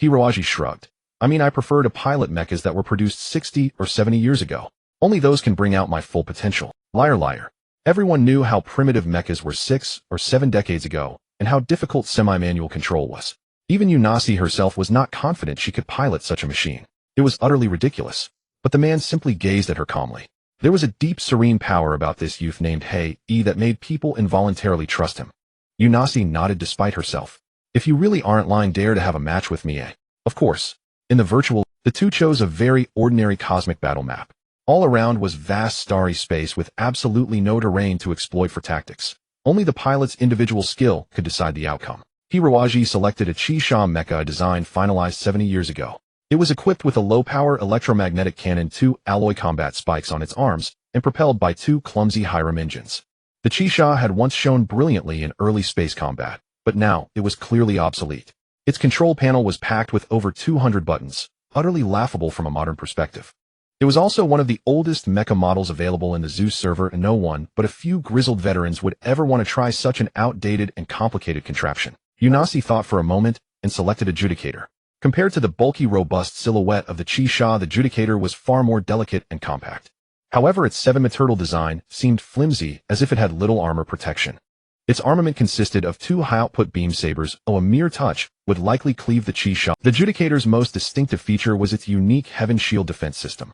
Speaker 1: Hiroaji shrugged. I mean, I prefer to pilot mechas that were produced 60 or 70 years ago. Only those can bring out my full potential. Liar. Everyone knew how primitive mechas were 6 or 7 decades ago, and how difficult semi-manual control was. Even Unasi herself was not confident she could pilot such a machine. It was utterly ridiculous. But the man simply gazed at her calmly. There was a deep, serene power about this youth named Hei that made people involuntarily trust him. Unasi nodded despite herself. If you really aren't lying, dare to have a match with me, eh? Of course. In the virtual, the two chose a very ordinary cosmic battle map. All around was vast starry space with absolutely no terrain to exploit for tactics. Only the pilot's individual skill could decide the outcome. Hiroaji selected a Chi-Sha mecha design finalized 70 years ago. It was equipped with a low-power electromagnetic cannon, 2 alloy combat spikes on its arms, and propelled by 2 clumsy Hiram engines. The Chi-Sha had once shone brilliantly in early space combat, but now it was clearly obsolete. Its control panel was packed with over 200 buttons, utterly laughable from a modern perspective. It was also one of the oldest mecha models available in the Zeus server, and no one but a few grizzled veterans would ever want to try such an outdated and complicated contraption. Unasi thought for a moment and selected Adjudicator. Compared to the bulky, robust silhouette of the Chi-Sha, the Adjudicator was far more delicate and compact. However, its 7-metal design seemed flimsy, as if it had little armor protection. Its armament consisted of 2 high-output beam sabers, a mere touch would likely cleave the Chi-Sha. The Adjudicator's most distinctive feature was its unique Heaven Shield defense system.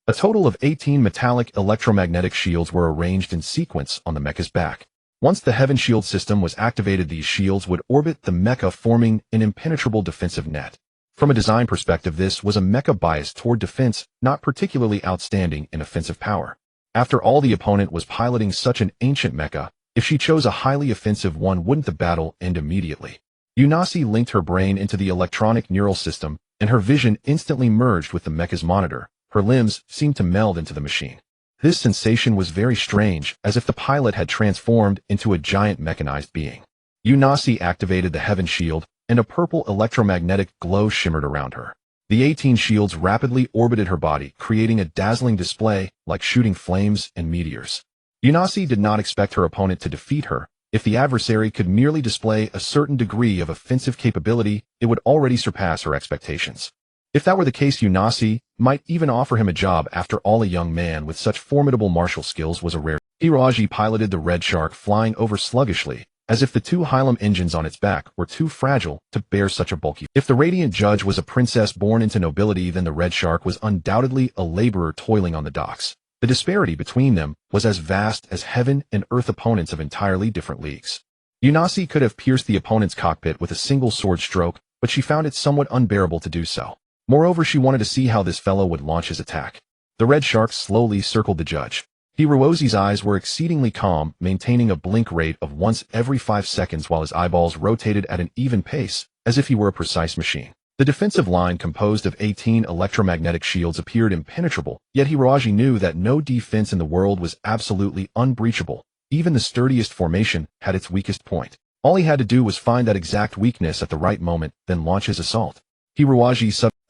Speaker 1: A total of 18 metallic electromagnetic shields were arranged in sequence on the mecha's back. Once the Heaven Shield system was activated, these shields would orbit the mecha, forming an impenetrable defensive net. From a design perspective, this was a mecha biased toward defense, not particularly outstanding in offensive power. After all, the opponent was piloting such an ancient mecha. If she chose a highly offensive one, wouldn't the battle end immediately? Unasi linked her brain into the electronic neural system, and her vision instantly merged with the mecha's monitor. Her limbs seemed to meld into the machine. This sensation was very strange, as if the pilot had transformed into a giant mechanized being. Unasi activated the Heaven Shield, and a purple electromagnetic glow shimmered around her. The 18 shields rapidly orbited her body, creating a dazzling display like shooting flames and meteors. Unasi did not expect her opponent to defeat her. If the adversary could merely display a certain degree of offensive capability, it would already surpass her expectations. If that were the case, Unasi might even offer him a job. After all, a young man with such formidable martial skills was a rare. Hiroaji piloted the Red Shark, flying over sluggishly, as if the 2 Hylam engines on its back were too fragile to bear such a bulky. If the Radiant Judge was a princess born into nobility, then the Red Shark was undoubtedly a laborer toiling on the docks. The disparity between them was as vast as heaven and earth, opponents of entirely different leagues. Unasi could have pierced the opponent's cockpit with a single sword stroke, but she found it somewhat unbearable to do so. Moreover, she wanted to see how this fellow would launch his attack. The Red Shark slowly circled the judge. Hiroaji's eyes were exceedingly calm, maintaining a blink rate of once every 5 seconds while his eyeballs rotated at an even pace, as if he were a precise machine. The defensive line, composed of 18 electromagnetic shields, appeared impenetrable, yet Hiroaji knew that no defense in the world was absolutely unbreachable. Even the sturdiest formation had its weakest point. All he had to do was find that exact weakness at the right moment, then launch his assault.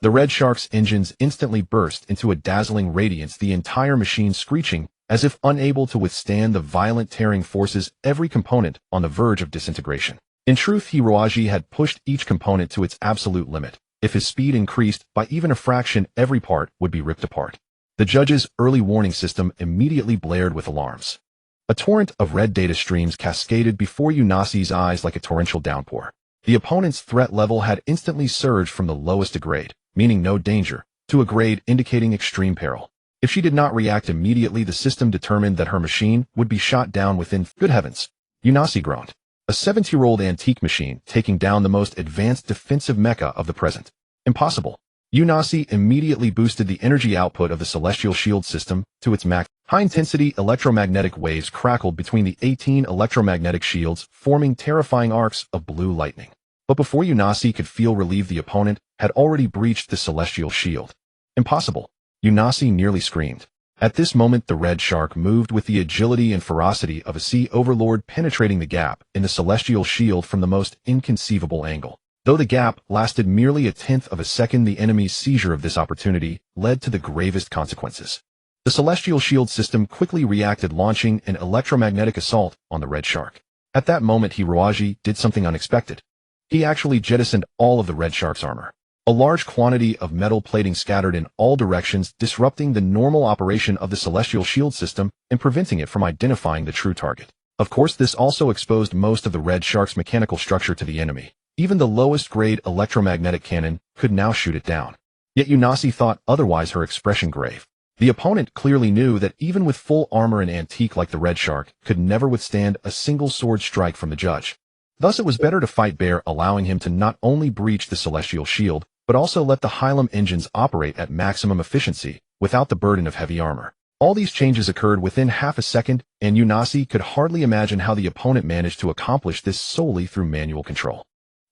Speaker 1: The Red Shark's engines instantly burst into a dazzling radiance, the entire machine screeching, as if unable to withstand the violent tearing forces, every component on the verge of disintegration. In truth, Hiroaji had pushed each component to its absolute limit. If his speed increased by even a fraction, every part would be ripped apart. The judge's early warning system immediately blared with alarms. A torrent of red data streams cascaded before Unasi's eyes like a torrential downpour. The opponent's threat level had instantly surged from the lowest grade, meaning no danger, to a grade indicating extreme peril. If she did not react immediately, the system determined that her machine would be shot down within. Good heavens! Unasi groaned. A 70-year-old antique machine taking down the most advanced defensive mecha of the present. Impossible. Unasi immediately boosted the energy output of the celestial shield system to its max. High-intensity electromagnetic waves crackled between the 18 electromagnetic shields, forming terrifying arcs of blue lightning. But before Unasi could feel relief, the opponent had already breached the celestial shield. Impossible. Unasi nearly screamed. At this moment, the Red Shark moved with the agility and ferocity of a sea overlord, penetrating the gap in the celestial shield from the most inconceivable angle. Though the gap lasted merely a tenth of a second, the enemy's seizure of this opportunity led to the gravest consequences. The celestial shield system quickly reacted, launching an electromagnetic assault on the Red Shark. At that moment, Hiroaji did something unexpected. He actually jettisoned all of the Red Shark's armor. A large quantity of metal plating scattered in all directions, disrupting the normal operation of the celestial shield system and preventing it from identifying the true target. Of course, this also exposed most of the Red Shark's mechanical structure to the enemy. Even the lowest-grade electromagnetic cannon could now shoot it down. Yet Unasi thought otherwise, her expression grave. The opponent clearly knew that even with full armor and antique like the Red Shark could never withstand a single sword strike from the judge. Thus it was better to fight bare, allowing him to not only breach the celestial shield, but also let the Hylum engines operate at maximum efficiency, without the burden of heavy armor. All these changes occurred within half a second, and Unasi could hardly imagine how the opponent managed to accomplish this solely through manual control.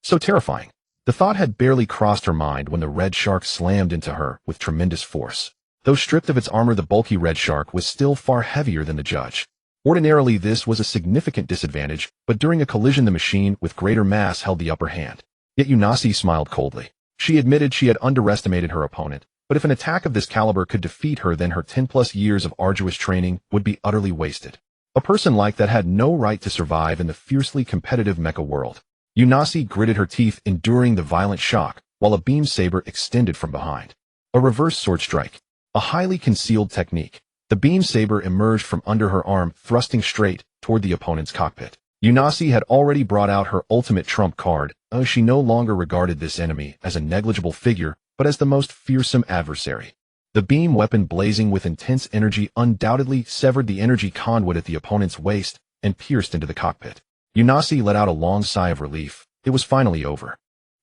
Speaker 1: So terrifying. The thought had barely crossed her mind when the Red Shark slammed into her with tremendous force. Though stripped of its armor, the bulky Red Shark was still far heavier than the judge. Ordinarily, this was a significant disadvantage, but during a collision the machine with greater mass held the upper hand. Yet Unasi smiled coldly. She admitted she had underestimated her opponent, but if an attack of this caliber could defeat her, then her 10+ years of arduous training would be utterly wasted. A person like that had no right to survive in the fiercely competitive mecha world. Unasi gritted her teeth, enduring the violent shock, while a beam saber extended from behind. A reverse sword strike. A highly concealed technique. The beam saber emerged from under her arm, thrusting straight toward the opponent's cockpit. Unasi had already brought out her ultimate trump card. She no longer regarded this enemy as a negligible figure, but as the most fearsome adversary. The beam weapon, blazing with intense energy, undoubtedly severed the energy conduit at the opponent's waist and pierced into the cockpit. Unasi let out a long sigh of relief. It was finally over.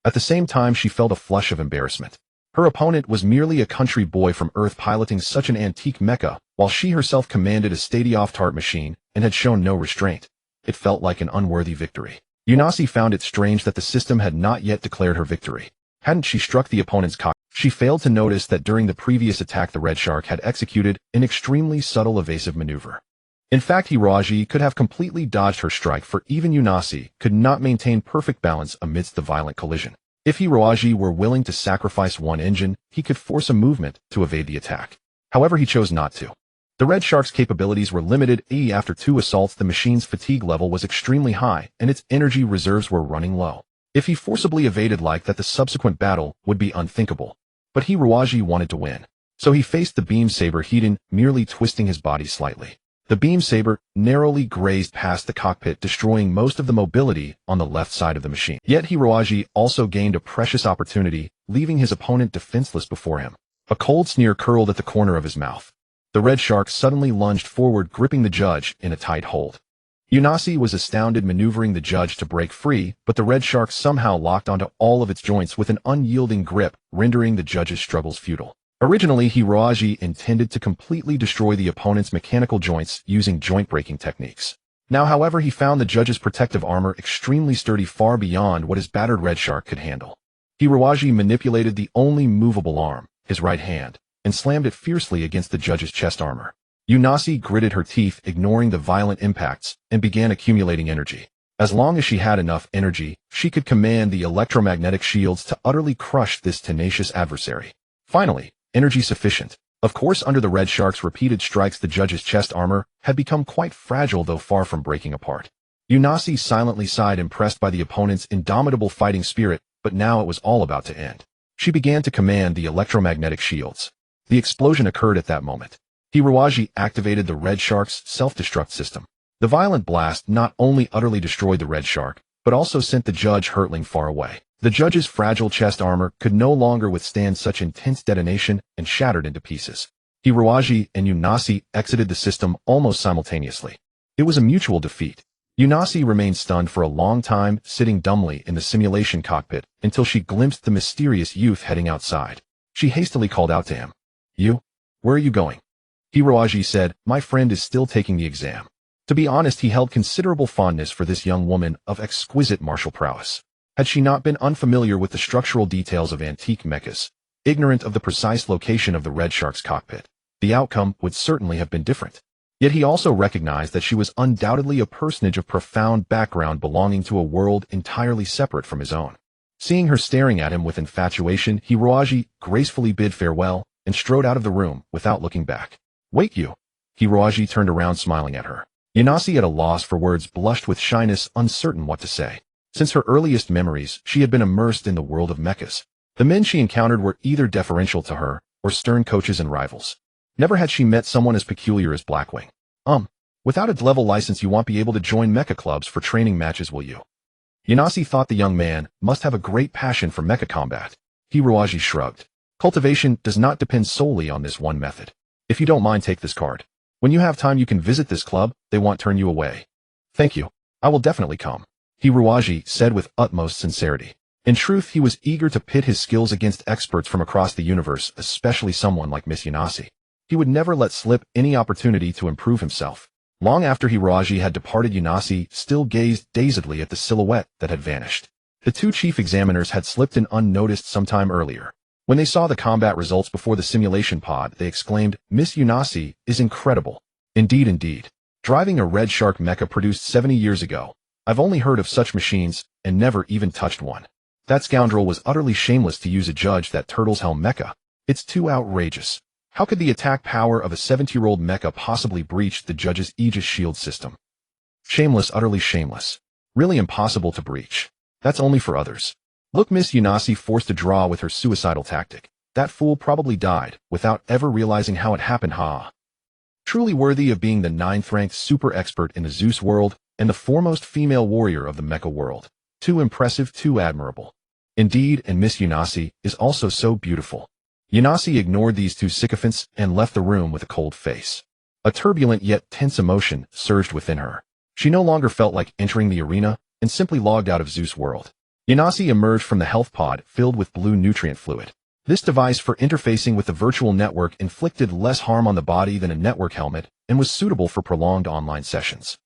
Speaker 1: At the same time, she felt a flush of embarrassment. Her opponent was merely a country boy from Earth piloting such an antique mecha, while she herself commanded a state-of-the-art machine and had shown no restraint. It felt like an unworthy victory. Unasi found it strange that the system had not yet declared her victory. Hadn't she struck the opponent's cockpit? She failed to notice that during the previous attack the Red Shark had executed an extremely subtle evasive maneuver. In fact, Hiroji could have completely dodged her strike, for even Unasi could not maintain perfect balance amidst the violent collision. If Hiroji were willing to sacrifice one engine, he could force a movement to evade the attack. However, he chose not to. The Red Shark's capabilities were limited. After 2 assaults, the machine's fatigue level was extremely high, and its energy reserves were running low. If he forcibly evaded like that, the subsequent battle would be unthinkable. But Hiroji wanted to win. So he faced the beam saber heat-in, merely twisting his body slightly. The beam saber narrowly grazed past the cockpit, destroying most of the mobility on the left side of the machine. Yet Hiroji also gained a precious opportunity, leaving his opponent defenseless before him. A cold sneer curled at the corner of his mouth. The Red Shark suddenly lunged forward, gripping the judge in a tight hold. Unasi was astounded, maneuvering the judge to break free, but the Red Shark somehow locked onto all of its joints with an unyielding grip, rendering the judge's struggles futile. Originally, Hiroji intended to completely destroy the opponent's mechanical joints using joint-breaking techniques. Now, however, he found the judge's protective armor extremely sturdy, far beyond what his battered Red Shark could handle. Hiroji manipulated the only movable arm, his right hand, and slammed it fiercely against the judge's chest armor. Unasi gritted her teeth, ignoring the violent impacts, and began accumulating energy. As long as she had enough energy, she could command the electromagnetic shields to utterly crush this tenacious adversary. Finally, energy sufficient. Of course, under the Red Shark's repeated strikes, the judge's chest armor had become quite fragile, though far from breaking apart. Unasi silently sighed, impressed by the opponent's indomitable fighting spirit, but now it was all about to end. She began to command the electromagnetic shields. The explosion occurred at that moment. Hiroji activated the Red Shark's self-destruct system. The violent blast not only utterly destroyed the Red Shark, but also sent the judge hurtling far away. The judge's fragile chest armor could no longer withstand such intense detonation and shattered into pieces. Hiroji and Unasi exited the system almost simultaneously. It was a mutual defeat. Unasi remained stunned for a long time, sitting dumbly in the simulation cockpit until she glimpsed the mysterious youth heading outside. She hastily called out to him. "You? Where are you going?" Hiroji said, "My friend is still taking the exam." To be honest, he held considerable fondness for this young woman of exquisite martial prowess. Had she not been unfamiliar with the structural details of antique mechas, ignorant of the precise location of the Red Shark's cockpit, the outcome would certainly have been different. Yet he also recognized that she was undoubtedly a personage of profound background, belonging to a world entirely separate from his own. Seeing her staring at him with infatuation, Hiroji gracefully bid farewell and strode out of the room without looking back. "Wait, you!" Hiroji turned around, smiling at her. Unasi, at a loss for words, blushed with shyness, uncertain what to say. Since her earliest memories, she had been immersed in the world of mechas. The men she encountered were either deferential to her or stern coaches and rivals. Never had she met someone as peculiar as Blackwing. Without a level license you won't be able to join mecha clubs for training matches, will you?" Yanasi thought the young man must have a great passion for mecha combat. Hiroaji shrugged. Cultivation does not depend solely on this one method. If you don't mind, take this card. When you have time, you can visit this club. They won't turn you away. Thank you. I will definitely come, Hiroaji said with utmost sincerity. In truth, he was eager to pit his skills against experts from across the universe, especially someone like Miss Yanasi. He would never let slip any opportunity to improve himself. Long after Hiroaji had departed, Yanasi still gazed dazedly at the silhouette that had vanished. The two chief examiners had slipped in unnoticed some time earlier. When they saw the combat results before the simulation pod, they exclaimed, "Miss Yanasi is incredible." Indeed, indeed. Driving a red shark mecha produced 70 years ago. I've only heard of such machines and never even touched one. That scoundrel was utterly shameless to use a judge that turtle's helm mecha. It's too outrageous. How could the attack power of a 70-year-old mecha possibly breach the judge's Aegis shield system? Shameless, utterly shameless. Really impossible to breach. That's only for others. Look, Miss Yanasi forced to draw with her suicidal tactic. That fool probably died without ever realizing how it happened, ha. Truly worthy of being the 9th-ranked super expert in the Zeus world and the foremost female warrior of the mecha world. Too impressive, too admirable. Indeed, and Miss Yanasi is also so beautiful. Yanasi ignored these two sycophants and left the room with a cold face. A turbulent yet tense emotion surged within her. She no longer felt like entering the arena and simply logged out of Zeus world. Yanasi emerged from the health pod filled with blue nutrient fluid. This device for interfacing with the virtual network inflicted less harm on the body than a network helmet and was suitable for prolonged online sessions.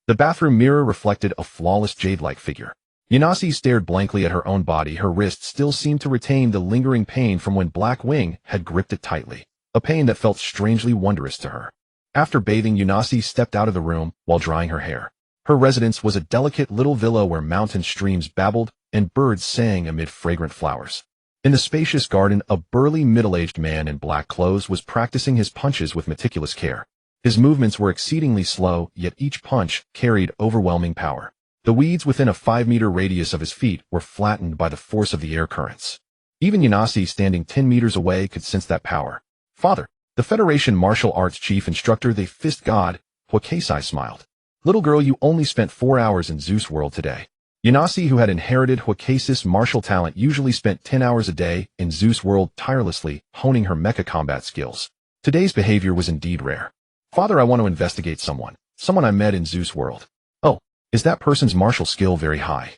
Speaker 1: The bathroom mirror reflected a flawless jade-like figure. Yanasi stared blankly at her own body. Her wrist still seemed to retain the lingering pain from when Black Wing had gripped it tightly, a pain that felt strangely wondrous to her. After bathing, Yanasi stepped out of the room while drying her hair. Her residence was a delicate little villa where mountain streams babbled and birds sang amid fragrant flowers. In the spacious garden, a burly middle-aged man in black clothes was practicing his punches with meticulous care. His movements were exceedingly slow, yet each punch carried overwhelming power. The weeds within a 5-meter radius of his feet were flattened by the force of the air currents. Even Yanasi, standing 10 meters away, could sense that power. "Father, the Federation martial arts chief instructor, the fist god," Hwakesai smiled. "Little girl, you only spent 4 hours in Zeus world today." Yanasi, who had inherited Hwakesai's martial talent, usually spent 10 hours a day in Zeus world tirelessly honing her mecha combat skills. Today's behavior was indeed rare. "Father, I want to investigate someone I met in Zeus world." "Oh, is that person's martial skill very high?"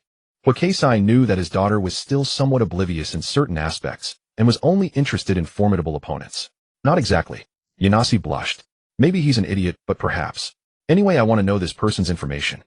Speaker 1: Hwakesai knew that his daughter was still somewhat oblivious in certain aspects and was only interested in formidable opponents. "Not exactly." Yanasi blushed. "Maybe he's an idiot, but perhaps. Anyway, I want to know this person's information."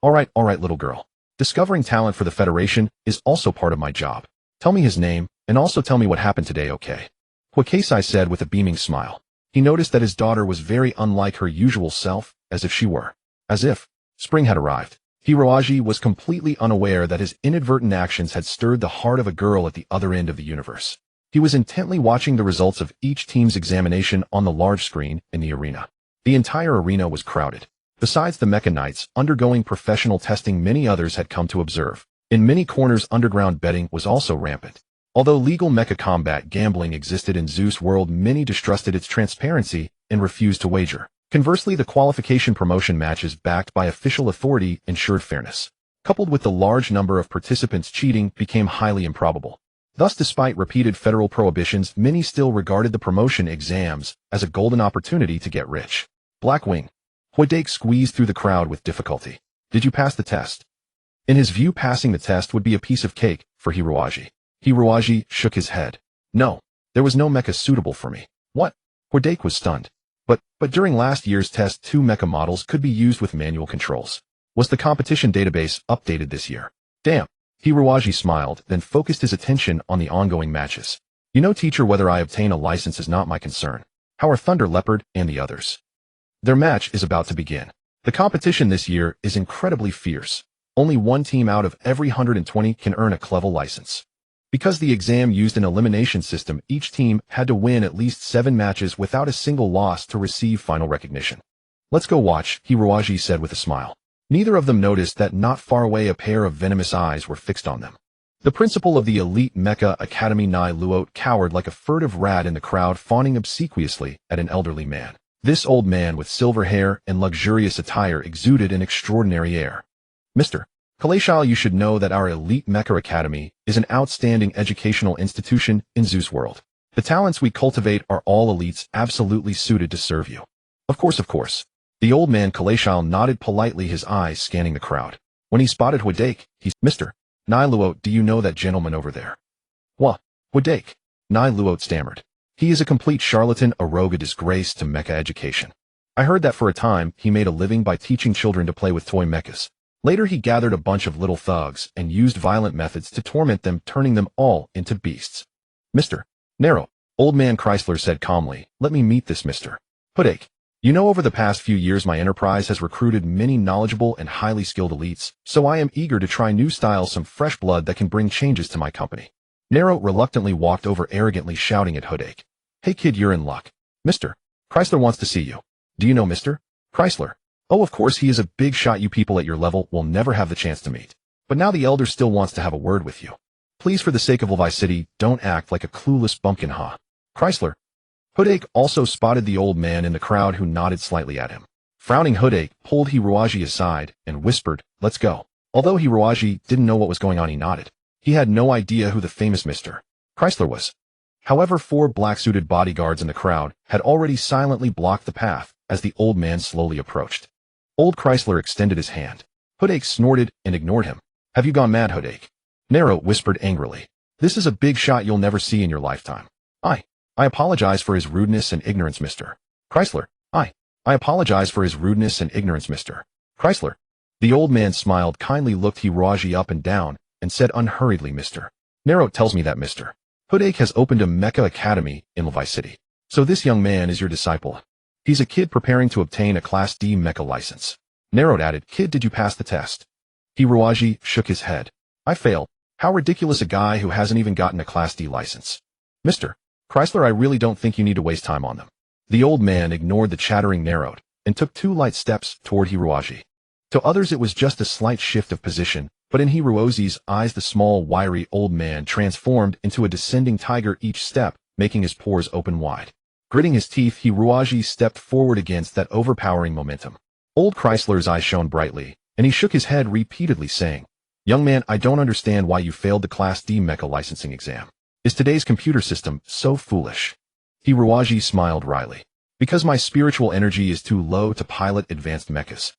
Speaker 1: All right, little girl. Discovering talent for the Federation is also part of my job. Tell me his name, and also tell me what happened today, okay?" Hwakesai said with a beaming smile. He noticed that his daughter was very unlike her usual self, as if spring had arrived. Hiroaji was completely unaware that his inadvertent actions had stirred the heart of a girl at the other end of the universe. He was intently watching the results of each team's examination on the large screen in the arena. The entire arena was crowded. Besides the Mecha Knights undergoing professional testing, many others had come to observe. In many corners, underground betting was also rampant. Although legal mecha combat gambling existed in Zeus world, many distrusted its transparency and refused to wager. Conversely, the qualification promotion matches backed by official authority ensured fairness. Coupled with the large number of participants, cheating became highly improbable. Thus, despite repeated federal prohibitions, many still regarded the promotion exams as a golden opportunity to get rich. Black Wing. Hwedake squeezed through the crowd with difficulty. "Did you pass the test?" In his view, passing the test would be a piece of cake for Hiroaji. Hiroaji shook his head. "No, there was no mecha suitable for me." "What?" Hwedake was stunned. But during last year's test, 2 mecha models could be used with manual controls. Was the competition database updated this year? Damn. Hiroaji smiled, then focused his attention on the ongoing matches. "You know, teacher, whether I obtain a license is not my concern. How are Thunder Leopard and the others?" Their match is about to begin. The competition this year is incredibly fierce. Only one team out of every 120 can earn a Clevel license. Because the exam used an elimination system, each team had to win at least 7 matches without a single loss to receive final recognition. "Let's go watch," Hiroaji said with a smile. Neither of them noticed that not far away a pair of venomous eyes were fixed on them. The principal of the elite Mecha Academy, Nai Luot, cowered like a furtive rat in the crowd, fawning obsequiously at an elderly man. This old man with silver hair and luxurious attire exuded an extraordinary air. "Mr. Kalashal, you should know that our elite Mecha Academy is an outstanding educational institution in Zeus world. The talents we cultivate are all elites absolutely suited to serve you. Of course, of course. The old man Kalashal nodded politely, his eyes scanning the crowd. When he spotted Hwadake, he said, Mr. Niluot, do you know that gentleman over there? What? Hwadake? Niluot stammered. He is a complete charlatan, a rogue, a disgrace to mecha education. I heard that for a time, he made a living by teaching children to play with toy mechas. Later he gathered a bunch of little thugs and used violent methods to torment them, turning them all into beasts. Mr. Nero, old man Chrysler said calmly, let me meet this Mr. Hwadake. You know, over the past few years my enterprise has recruited many knowledgeable and highly skilled elites, so I am eager to try new styles, some fresh blood that can bring changes to my company. Nero reluctantly walked over, arrogantly shouting at Hwadake. Hey kid, you're in luck. Mr. Chrysler wants to see you. Do you know Mr. Chrysler? Oh, of course, he is a big shot. You people at your level will never have the chance to meet. But now the elder still wants to have a word with you. Please, for the sake of Levi City, don't act like a clueless bumpkin, huh? Chrysler. Hwadake also spotted the old man in the crowd, who nodded slightly at him. Frowning, Hwadake pulled Hiroaji aside and whispered, let's go. Although Hiroaji didn't know what was going on, he nodded. He had no idea who the famous Mr. Chrysler was. However, 4 black-suited bodyguards in the crowd had already silently blocked the path as the old man slowly approached. Old Chrysler extended his hand. Hwadake snorted and ignored him. Have you gone mad, Hwadake? Nero whispered angrily. This is a big shot you'll never see in your lifetime. I apologize for his rudeness and ignorance, Mr. Chrysler. I apologize for his rudeness and ignorance, Mr. Chrysler. The old man smiled kindly, looked Hiroaji up and down, and said unhurriedly, Mr. Nero tells me that Mr. Hwadake has opened a Mecha Academy in Levi City. So this young man is your disciple. He's a kid preparing to obtain a Class D Mecha license. Nero added, Kid, did you pass the test? Hiroaji shook his head. I failed. How ridiculous, a guy who hasn't even gotten a Class D license. Mr. Chrysler, I really don't think you need to waste time on them. The old man ignored the chattering Nero and took 2 light steps toward Hiroaji. To others it was just a slight shift of position, but in Hiroaji's eyes the small, wiry old man transformed into a descending tiger each step, making his pores open wide. Gritting his teeth, Hiroaji stepped forward against that overpowering momentum. Old Chrysler's eyes shone brightly, and he shook his head repeatedly, saying, Young man, I don't understand why you failed the Class D Mecha licensing exam. Is today's computer system so foolish? Hiroaji smiled wryly. Because my spiritual energy is too low to pilot advanced mechas.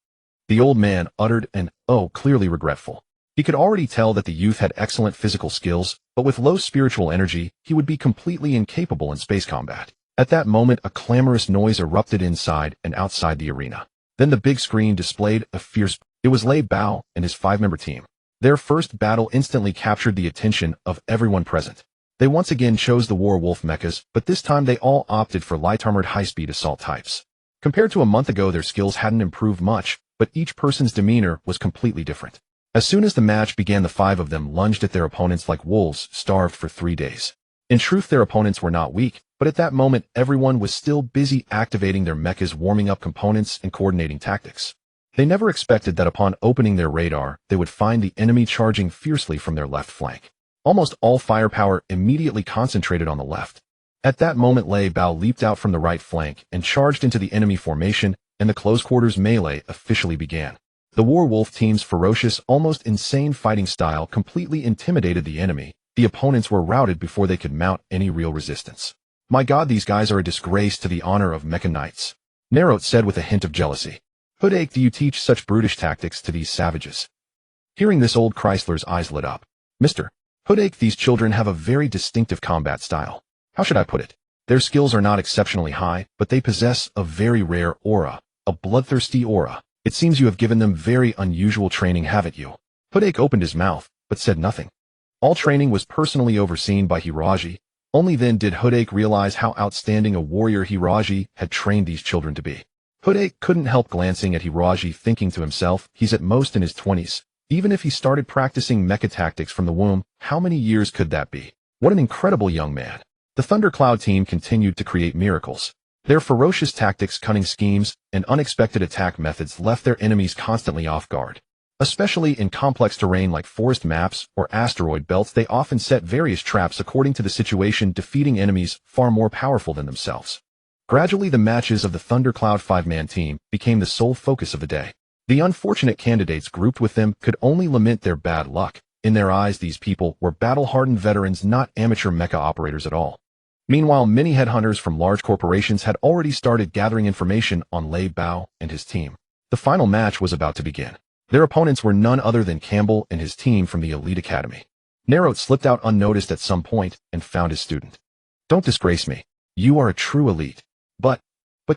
Speaker 1: The old man uttered an, oh, clearly regretful. He could already tell that the youth had excellent physical skills, but with low spiritual energy, he would be completely incapable in space combat. At that moment, a clamorous noise erupted inside and outside the arena. Then the big screen displayed a fierce. It was Lei Bao and his 5-member team. Their first battle instantly captured the attention of everyone present. They once again chose the War Wolf mechas, but this time they all opted for light-armored high-speed assault types. Compared to a month ago, their skills hadn't improved much, but each person's demeanor was completely different. As soon as the match began, the 5 of them lunged at their opponents like wolves starved for 3 days. In truth, their opponents were not weak, but at that moment everyone was still busy activating their mechas, warming up components, and coordinating tactics. They never expected that upon opening their radar, they would find the enemy charging fiercely from their left flank. Almost all firepower immediately concentrated on the left. At that moment, Lei Bao leaped out from the right flank and charged into the enemy formation, and the close-quarters melee officially began. The War Wolf team's ferocious, almost insane fighting style completely intimidated the enemy. The opponents were routed before they could mount any real resistance. My God, these guys are a disgrace to the honor of Mecha Knights, Nero said with a hint of jealousy. Hwadake, do you teach such brutish tactics to these savages? Hearing this, old Chrysler's eyes lit up. Mr. Hwadake, these children have a very distinctive combat style. How should I put it? Their skills are not exceptionally high, but they possess a very rare aura, a bloodthirsty aura. It seems you have given them very unusual training, haven't you? Hwadake opened his mouth, but said nothing. All training was personally overseen by Hiroaji. Only then did Hwadake realize how outstanding a warrior Hiroaji had trained these children to be. Hwadake couldn't help glancing at Hiroaji, thinking to himself, he's at most in his 20s. Even if he started practicing mecha tactics from the womb, how many years could that be? What an incredible young man. The Thundercloud team continued to create miracles. Their ferocious tactics, cunning schemes, and unexpected attack methods left their enemies constantly off guard. Especially in complex terrain like forest maps or asteroid belts, they often set various traps according to the situation, defeating enemies far more powerful than themselves. Gradually, the matches of the Thundercloud 5-man team became the sole focus of the day. The unfortunate candidates grouped with them could only lament their bad luck. In their eyes, these people were battle-hardened veterans, not amateur mecha operators at all. Meanwhile, many headhunters from large corporations had already started gathering information on Lei Bao and his team. The final match was about to begin. Their opponents were none other than Campbell and his team from the Elite Academy. Narrote slipped out unnoticed at some point and found his student. "Don't disgrace me. You are a true elite." But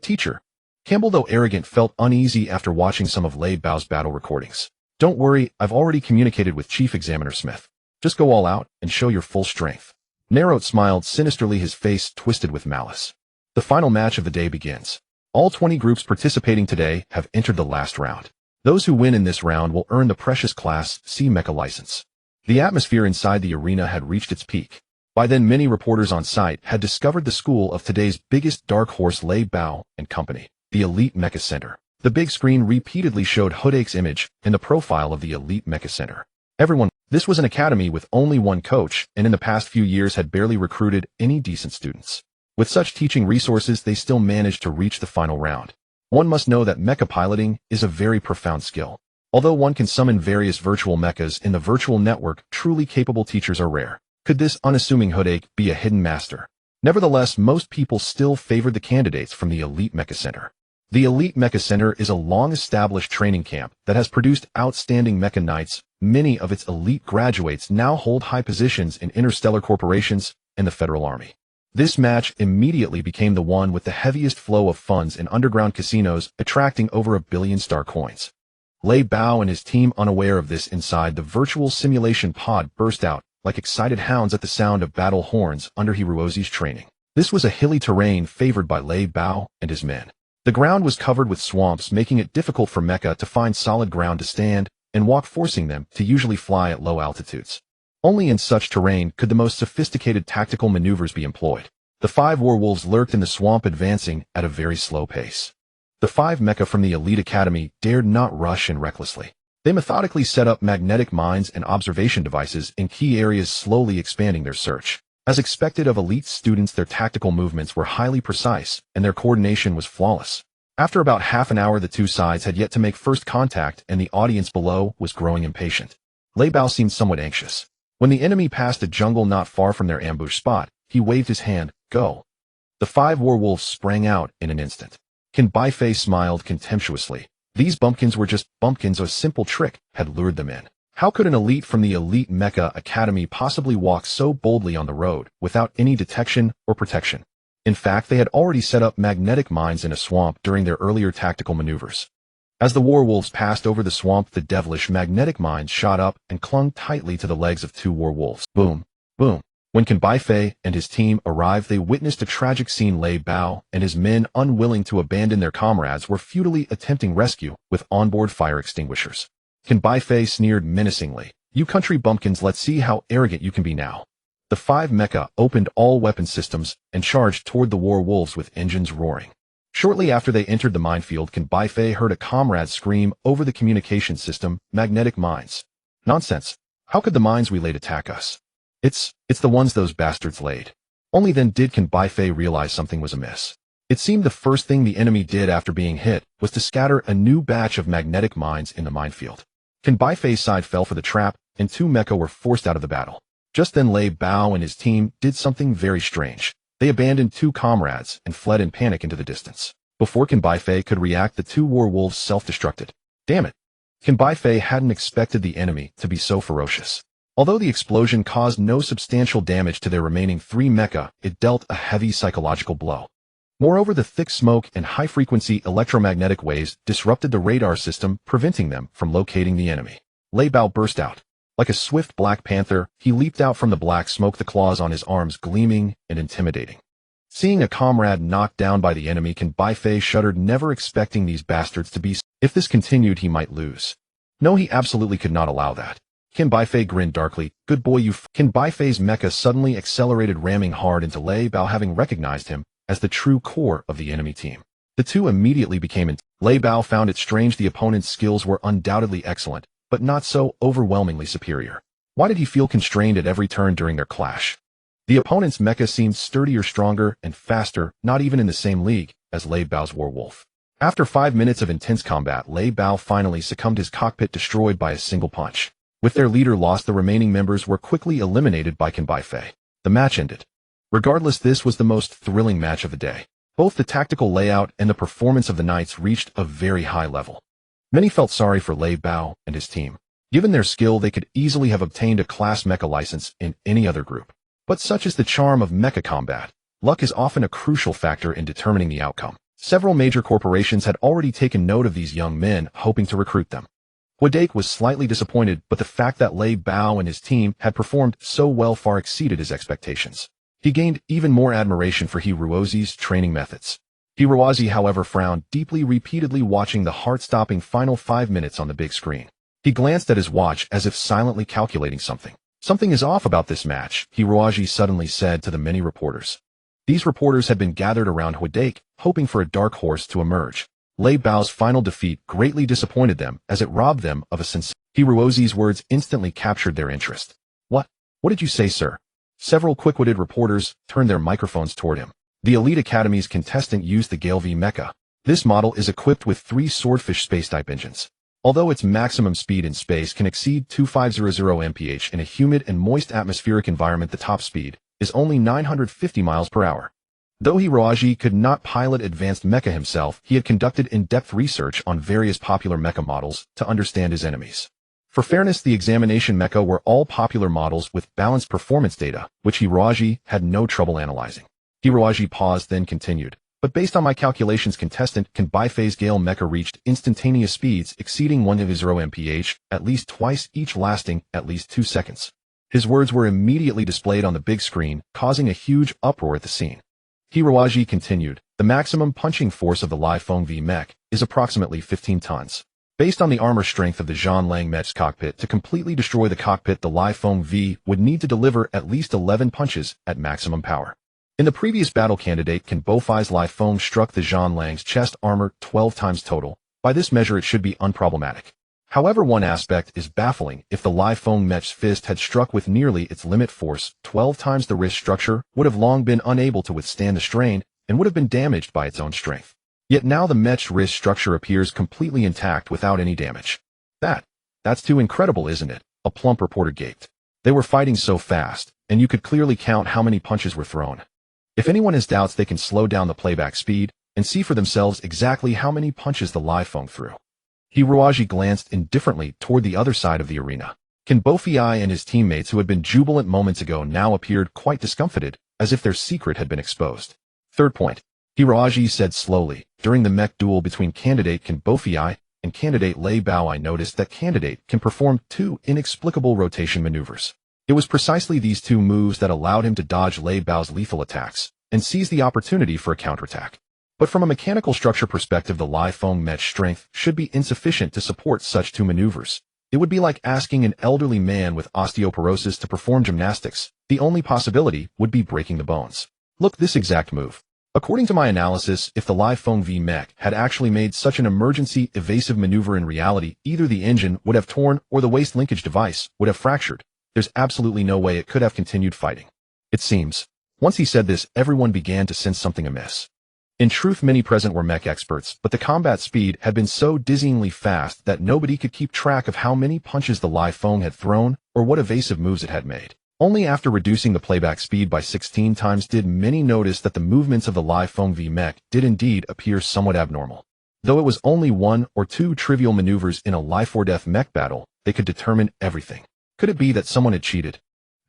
Speaker 1: teacher. Campbell, though arrogant, felt uneasy after watching some of Lei Bao's battle recordings. "Don't worry, I've already communicated with Chief Examiner Smith. Just go all out and show your full strength." Narrote smiled sinisterly, his face twisted with malice. The final match of the day begins. All 20 groups participating today have entered the last round. Those who win in this round will earn the precious Class C mecha license. The atmosphere inside the arena had reached its peak. By then, many reporters on site had discovered the school of today's biggest dark horse, Lei Bao and Company, the Elite Mecha Center. The big screen repeatedly showed Hudake's image in the profile of the Elite Mecha Center. This was an academy with only one coach, and in the past few years had barely recruited any decent students. With such teaching resources, they still managed to reach the final round. One must know that mecha piloting is a very profound skill. Although one can summon various virtual mechas in the virtual network, truly capable teachers are rare. Could this unassuming Hudake be a hidden master? Nevertheless, most people still favored the candidates from the Elite Mecha Center. The Elite Mecha Center is a long-established training camp that has produced outstanding mecha knights. Many of its elite graduates now hold high positions in interstellar corporations and the Federal Army. This match immediately became the one with the heaviest flow of funds in underground casinos, attracting over 1 billion star coins. Lei Bao and his team, unaware of this inside the virtual simulation pod, burst out like excited hounds at the sound of battle horns under Hiruozi's training. This was a hilly terrain favored by Lei Bao and his men. The ground was covered with swamps, making it difficult for mecha to find solid ground to stand and walk, forcing them to usually fly at low altitudes. Only in such terrain could the most sophisticated tactical maneuvers be employed. The 5 werewolves lurked in the swamp, advancing at a very slow pace. The 5 mecha from the Elite Academy dared not rush in recklessly. They methodically set up magnetic mines and observation devices in key areas, slowly expanding their search. As expected of elite students, their tactical movements were highly precise, and their coordination was flawless. After about half an hour, the two sides had yet to make first contact, and the audience below was growing impatient. Lei Bao seemed somewhat anxious. When the enemy passed a jungle not far from their ambush spot, he waved his hand. "Go." The 5 werewolves sprang out in an instant. Can Baifei smiled contemptuously. These bumpkins were just bumpkins. A simple trick had lured them in. How could an elite from the Elite Mecha Academy possibly walk so boldly on the road without any detection or protection? In fact, they had already set up magnetic mines in a swamp during their earlier tactical maneuvers. As the werewolves passed over the swamp, the devilish magnetic mines shot up and clung tightly to the legs of 2 werewolves. Boom, boom. When Can Baifei and his team arrived, they witnessed a tragic scene. Lei Bao and his men, unwilling to abandon their comrades, were futilely attempting rescue with onboard fire extinguishers. Can Baifei sneered menacingly. "You country bumpkins, let's see how arrogant you can be now." The 5 mecha opened all weapon systems and charged toward the werewolves with engines roaring. Shortly after they entered the minefield, Can Baifei heard a comrade scream over the communication system, "Magnetic mines. Nonsense. How could the mines we laid attack us? It's the ones those bastards laid." Only then did Can Baifei realize something was amiss. It seemed the first thing the enemy did after being hit was to scatter a new batch of magnetic mines in the minefield. Can Baifei's side fell for the trap, and 2 mecha were forced out of the battle. Just then Lei Bao and his team did something very strange. They abandoned 2 comrades and fled in panic into the distance. Before Can Baifei could react, the 2 werewolves self-destructed. Damn it! Can Baifei hadn't expected the enemy to be so ferocious. Although the explosion caused no substantial damage to their remaining 3 mecha, it dealt a heavy psychological blow. Moreover, the thick smoke and high-frequency electromagnetic waves disrupted the radar system, preventing them from locating the enemy. Lei Bao burst out. Like a swift black panther, he leaped out from the black smoke, the claws on his arms gleaming and intimidating. Seeing a comrade knocked down by the enemy, Can Baifei shuddered, never expecting these bastards to be. If this continued, he might lose. No, he absolutely could not allow that. Can Baifei grinned darkly. "Good boy, you." Can Baifei's mecha suddenly accelerated, ramming hard into Lei Bao, having recognized him as the true core of the enemy team. The two immediately became Lei Bao found it strange the opponent's skills were undoubtedly excellent, but not so overwhelmingly superior. Why did he feel constrained at every turn during their clash? The opponent's mecha seemed sturdier, stronger, and faster, not even in the same league as Lei Bao's werewolf. After 5 minutes of intense combat, Lei Bao finally succumbed, his cockpit destroyed by a single punch. With their leader lost, the remaining members were quickly eliminated by Can Baifei. The match ended. Regardless, this was the most thrilling match of the day. Both the tactical layout and the performance of the knights reached a very high level. Many felt sorry for Lei Bao and his team. Given their skill, they could easily have obtained a class mecha license in any other group. But such is the charm of mecha combat. Luck is often a crucial factor in determining the outcome. Several major corporations had already taken note of these young men, hoping to recruit them. Wadake was slightly disappointed, but the fact that Lei Bao and his team had performed so well far exceeded his expectations. He gained even more admiration for Hiruozi's training methods. Hiruozi, however, frowned deeply, repeatedly watching the heart-stopping final 5 minutes on the big screen. He glanced at his watch as if silently calculating something. Something is off about this match, Hiruozi suddenly said to the many reporters. These reporters had been gathered around Wadake, hoping for a dark horse to emerge. Lei Bao's final defeat greatly disappointed them, as it robbed them of a sense. Hiruozi's words instantly captured their interest. What did you say, sir? Several quick-witted reporters turned their microphones toward him. The Elite Academy's contestant used the Gale V mecha. This model is equipped with 3 Swordfish space-type engines. Although its maximum speed in space can exceed 2500 mph in a humid and moist atmospheric environment, the top speed is only 950 miles per hour. Though Hiruozi could not pilot advanced mecha himself, he had conducted in-depth research on various popular mecha models to understand his enemies. For fairness, the examination mecha were all popular models with balanced performance data, which Hiruozi had no trouble analyzing. Hiruozi paused, then continued. But based on my calculations, contestant Can Baifei's Gale mecha reached instantaneous speeds exceeding 100 mph, at least twice each, lasting at least 2 seconds. His words were immediately displayed on the big screen, causing a huge uproar at the scene. Hiruozi continued, the maximum punching force of the Lai Feng V mech is approximately 15 tons. Based on the armor strength of the Zhan Lang Mech's cockpit, to completely destroy the cockpit, the Lai Feng V would need to deliver at least 11 punches at maximum power. In the previous battle, candidate Can Baifei's Lai Feng struck the Zhan Lang's chest armor 12 times total. By this measure, it should be unproblematic. However, one aspect is baffling. If the Lai Feng Mech's fist had struck with nearly its limit force, 12 times the wrist structure would have long been unable to withstand the strain and would have been damaged by its own strength. Yet now the Mech's wrist structure appears completely intact without any damage. That's too incredible, isn't it? A plump reporter gaped. They were fighting so fast, and you could clearly count how many punches were thrown. If anyone has doubts, they can slow down the playback speed and see for themselves exactly how many punches the Lai Feng threw. Hiruozi glanced indifferently toward the other side of the arena. Can Baifei and his teammates, who had been jubilant moments ago, now appeared quite discomfited, as if their secret had been exposed. Third point, Hiruozi said slowly. During the mech duel between candidate Can Baifei and candidate Lei Bao, I noticed that candidate can perform 2 inexplicable rotation maneuvers. It was precisely these 2 moves that allowed him to dodge Lei Bao's lethal attacks and seize the opportunity for a counterattack. But from a mechanical structure perspective, the Lai Feng Mech's strength should be insufficient to support such 2 maneuvers. It would be like asking an elderly man with osteoporosis to perform gymnastics. The only possibility would be breaking the bones. Look, this exact move. According to my analysis, if the Lai Feng V mech had actually made such an emergency evasive maneuver in reality, either the engine would have torn or the waist linkage device would have fractured. There's absolutely no way it could have continued fighting. It seems. Once he said this, everyone began to sense something amiss. In truth, many present were mech experts, but the combat speed had been so dizzyingly fast that nobody could keep track of how many punches the Lai Feng had thrown or what evasive moves it had made. Only after reducing the playback speed by 16 times did many notice that the movements of the Lai Feng V mech did indeed appear somewhat abnormal. Though it was only 1 or 2 trivial maneuvers in a life or death mech battle, they could determine everything. Could it be that someone had cheated?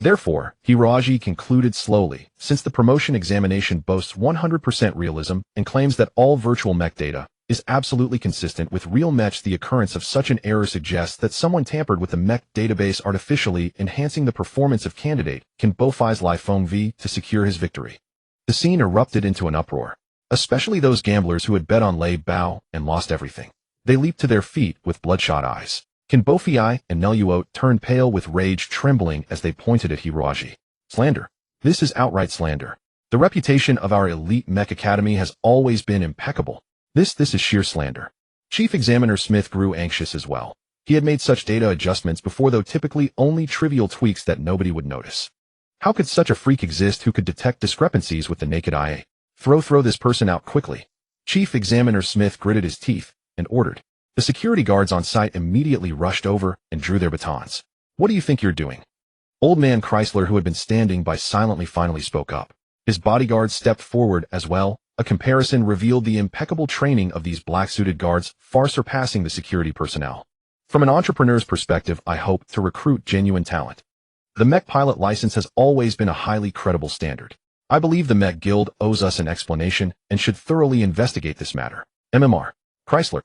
Speaker 1: Therefore, Hiruozi concluded slowly, since the promotion examination boasts 100% realism and claims that all virtual mech data is absolutely consistent with real mechs, the occurrence of such an error suggests that someone tampered with the mech database, artificially enhancing the performance of candidate Can Baifei's Lai Feng V to secure his victory. The scene erupted into an uproar, especially those gamblers who had bet on Lei Bao and lost everything. They leaped to their feet with bloodshot eyes. Can Baifei and Neluo turned pale with rage, trembling as they pointed at Hiruozi. Slander. This is outright slander. The reputation of our elite mech academy has always been impeccable. This is sheer slander. Chief Examiner Smith grew anxious as well. He had made such data adjustments before, though typically only trivial tweaks that nobody would notice. How could such a freak exist who could detect discrepancies with the naked eye? Throw this person out quickly. Chief Examiner Smith gritted his teeth and ordered. The security guards on site immediately rushed over and drew their batons. What do you think you're doing? Old man Chrysler, who had been standing by silently, finally spoke up. His bodyguards stepped forward as well. A comparison revealed the impeccable training of these black-suited guards, far surpassing the security personnel. From an entrepreneur's perspective, I hope to recruit genuine talent. The mech pilot license has always been a highly credible standard. I believe the Mech Guild owes us an explanation and should thoroughly investigate this matter. MMR. Chrysler.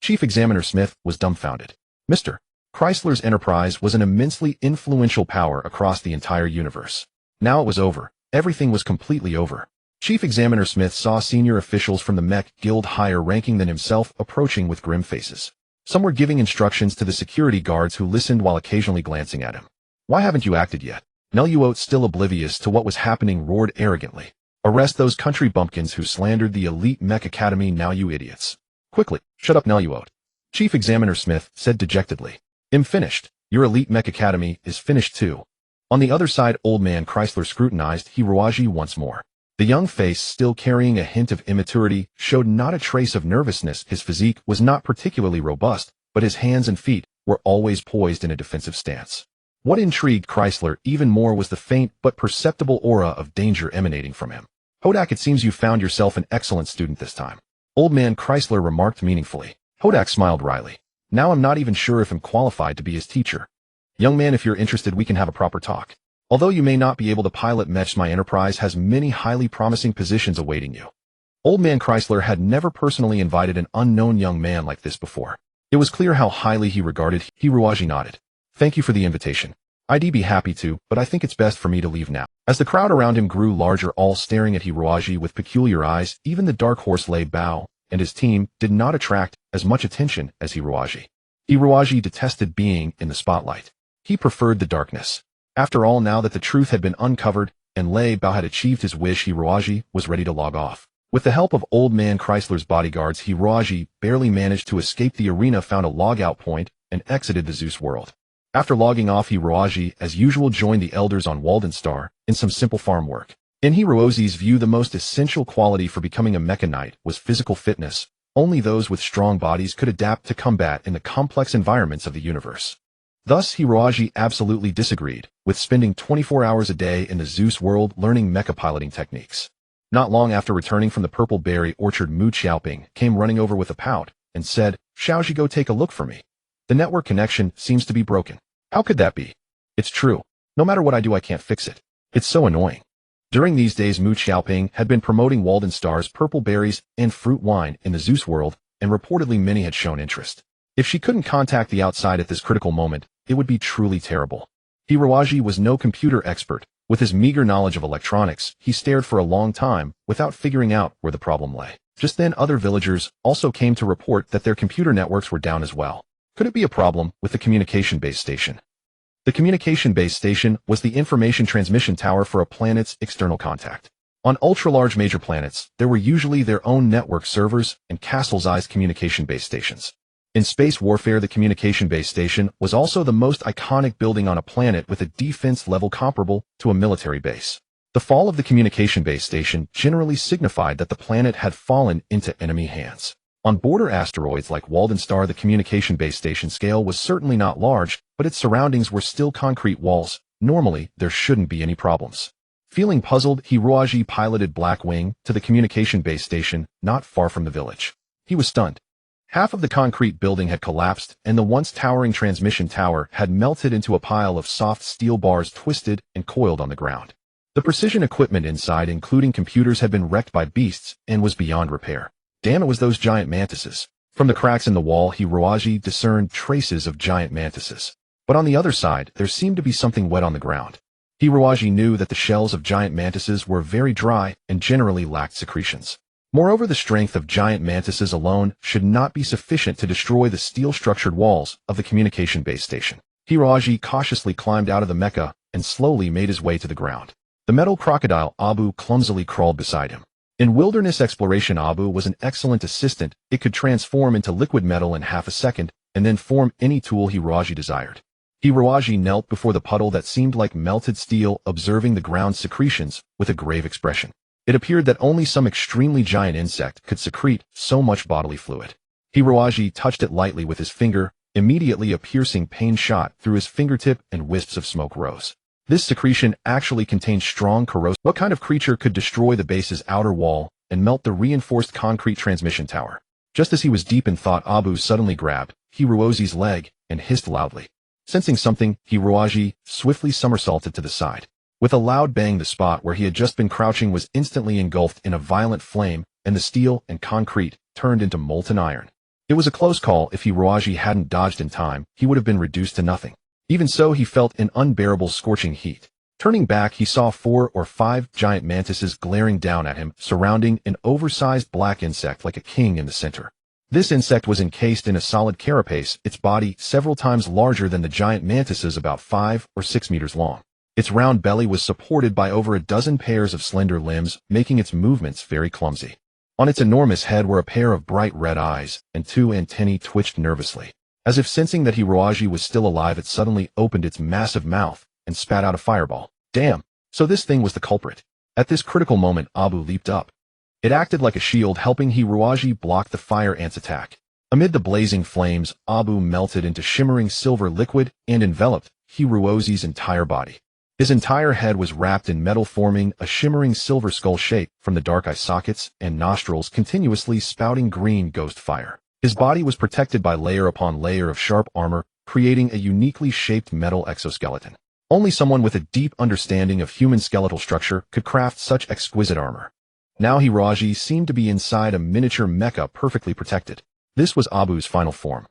Speaker 1: Chief Examiner Smith was dumbfounded. Mr. Chrysler's enterprise was an immensely influential power across the entire universe. Now it was over. Everything was completely over. Chief Examiner Smith saw senior officials from the Mech Guild higher ranking than himself approaching with grim faces. Some were giving instructions to the security guards who listened while occasionally glancing at him. Why haven't you acted yet? Neluot, still oblivious to what was happening, roared arrogantly. Arrest those country bumpkins who slandered the elite Mech Academy, now, you idiots. Quickly, shut up, Neluot. Chief Examiner Smith said dejectedly. I'm finished. Your elite Mech Academy is finished too. On the other side, old man Chrysler scrutinized Hiroaji once more. The young face, still carrying a hint of immaturity, showed not a trace of nervousness. His physique was not particularly robust, but his hands and feet were always poised in a defensive stance. What intrigued Chrysler even more was the faint but perceptible aura of danger emanating from him. Hodak, it seems you found yourself an excellent student this time. Old man Chrysler remarked meaningfully. Hodak smiled wryly. Now I'm not even sure if I'm qualified to be his teacher. Young man, if you're interested, we can have a proper talk. Although you may not be able to pilot Mechs, my enterprise has many highly promising positions awaiting you. Old man Chrysler had never personally invited an unknown young man like this before. It was clear how highly he regarded. Hiroaji nodded. Thank you for the invitation. I'd be happy to, but I think it's best for me to leave now. As the crowd around him grew larger, all staring at Hiroaji with peculiar eyes, even the Dark Horse Lay Bao and his team did not attract as much attention as Hiroaji. Hiroaji detested being in the spotlight. He preferred the darkness. After all, now that the truth had been uncovered and Lay Bao had achieved his wish, Hiroaji was ready to log off. With the help of old man Chrysler's bodyguards, Hiroaji barely managed to escape the arena, found a logout point, and exited the Zeus world. After logging off, Hiroaji, as usual, joined the elders on Waldenstar in some simple farm work. In Hiroaji's view, the most essential quality for becoming a mecha knight was physical fitness. Only those with strong bodies could adapt to combat in the complex environments of the universe. Thus, Hiroaji absolutely disagreed with spending 24 hours a day in the Zeus world learning mecha piloting techniques. Not long after returning from the Purple Berry Orchard, Mu Xiaoping came running over with a pout and said, "Xiaoji, go take a look for me. The network connection seems to be broken." How could that be? It's true. No matter what I do, I can't fix it. It's so annoying. During these days, Mu Xiaoping had been promoting Waldenstar's purple berries and fruit wine in the Zeus world, and reportedly many had shown interest. If she couldn't contact the outside at this critical moment, it would be truly terrible. Hiroaji was no computer expert. With his meager knowledge of electronics, he stared for a long time without figuring out where the problem lay. Just then, other villagers also came to report that their computer networks were down as well. Could it be a problem with the communication base station? The communication base station was the information transmission tower for a planet's external contact. On ultra-large major planets, there were usually their own network servers and castle-sized communication base stations. In space warfare, the communication base station was also the most iconic building on a planet with a defense level comparable to a military base. The fall of the communication base station generally signified that the planet had fallen into enemy hands. On border asteroids like Waldenstar, the communication base station scale was certainly not large, but its surroundings were still concrete walls. Normally, there shouldn't be any problems. Feeling puzzled, Hiroaji piloted Blackwing to the communication base station not far from the village. He was stunned. Half of the concrete building had collapsed, and the once towering transmission tower had melted into a pile of soft steel bars twisted and coiled on the ground. The precision equipment inside, including computers, had been wrecked by beasts and was beyond repair. Damn, it was those giant mantises. From the cracks in the wall, Hiroaji discerned traces of giant mantises. But on the other side, there seemed to be something wet on the ground. Hiroaji knew that the shells of giant mantises were very dry and generally lacked secretions. Moreover, the strength of giant mantises alone should not be sufficient to destroy the steel-structured walls of the communication base station. Hiroaji cautiously climbed out of the mecha and slowly made his way to the ground. The metal crocodile Abu clumsily crawled beside him. In wilderness exploration, Abu was an excellent assistant. It could transform into liquid metal in half a second and then form any tool Hiroaji desired. Hiroaji knelt before the puddle that seemed like melted steel, observing the ground's secretions with a grave expression. It appeared that only some extremely giant insect could secrete so much bodily fluid. Hiroaji touched it lightly with his finger. Immediately a piercing pain shot through his fingertip and wisps of smoke rose. This secretion actually contained strong corrosive. What kind of creature could destroy the base's outer wall and melt the reinforced concrete transmission tower? Just as he was deep in thought, Abu suddenly grabbed Hiroaji's leg and hissed loudly. Sensing something, Hiroaji swiftly somersaulted to the side. With a loud bang, the spot where he had just been crouching was instantly engulfed in a violent flame, and the steel and concrete turned into molten iron. It was a close call. If Hiroaji hadn't dodged in time, he would have been reduced to nothing. Even so, he felt an unbearable scorching heat. Turning back, he saw 4 or 5 giant mantises glaring down at him, surrounding an oversized black insect like a king in the center. This insect was encased in a solid carapace, its body several times larger than the giant mantises, about 5 or 6 meters long. Its round belly was supported by over a dozen pairs of slender limbs, making its movements very clumsy. On its enormous head were a pair of bright red eyes, and 2 antennae twitched nervously. As if sensing that Hiroaji was still alive, it suddenly opened its massive mouth and spat out a fireball. Damn! So this thing was the culprit. At this critical moment, Abu leaped up. It acted like a shield, helping Hiroaji block the fire ant's attack. Amid the blazing flames, Abu melted into shimmering silver liquid and enveloped Hiroaji's entire body. His entire head was wrapped in metal, forming a shimmering silver skull shape from the dark eye sockets and nostrils continuously spouting green ghost fire. His body was protected by layer upon layer of sharp armor, creating a uniquely shaped metal exoskeleton. Only someone with a deep understanding of human skeletal structure could craft such exquisite armor. Now Hiroaji seemed to be inside a miniature mecha, perfectly protected. This was Abu's final form.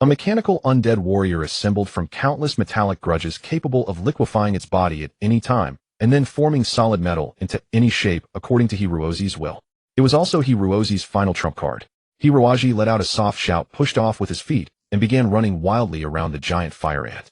Speaker 1: A mechanical undead warrior assembled from countless metallic grudges capable of liquefying its body at any time, and then forming solid metal into any shape according to Hiroaji's will. It was also Hiroaji's final trump card. Hiroaji let out a soft shout, pushed off with his feet, and began running wildly around the giant fire ant.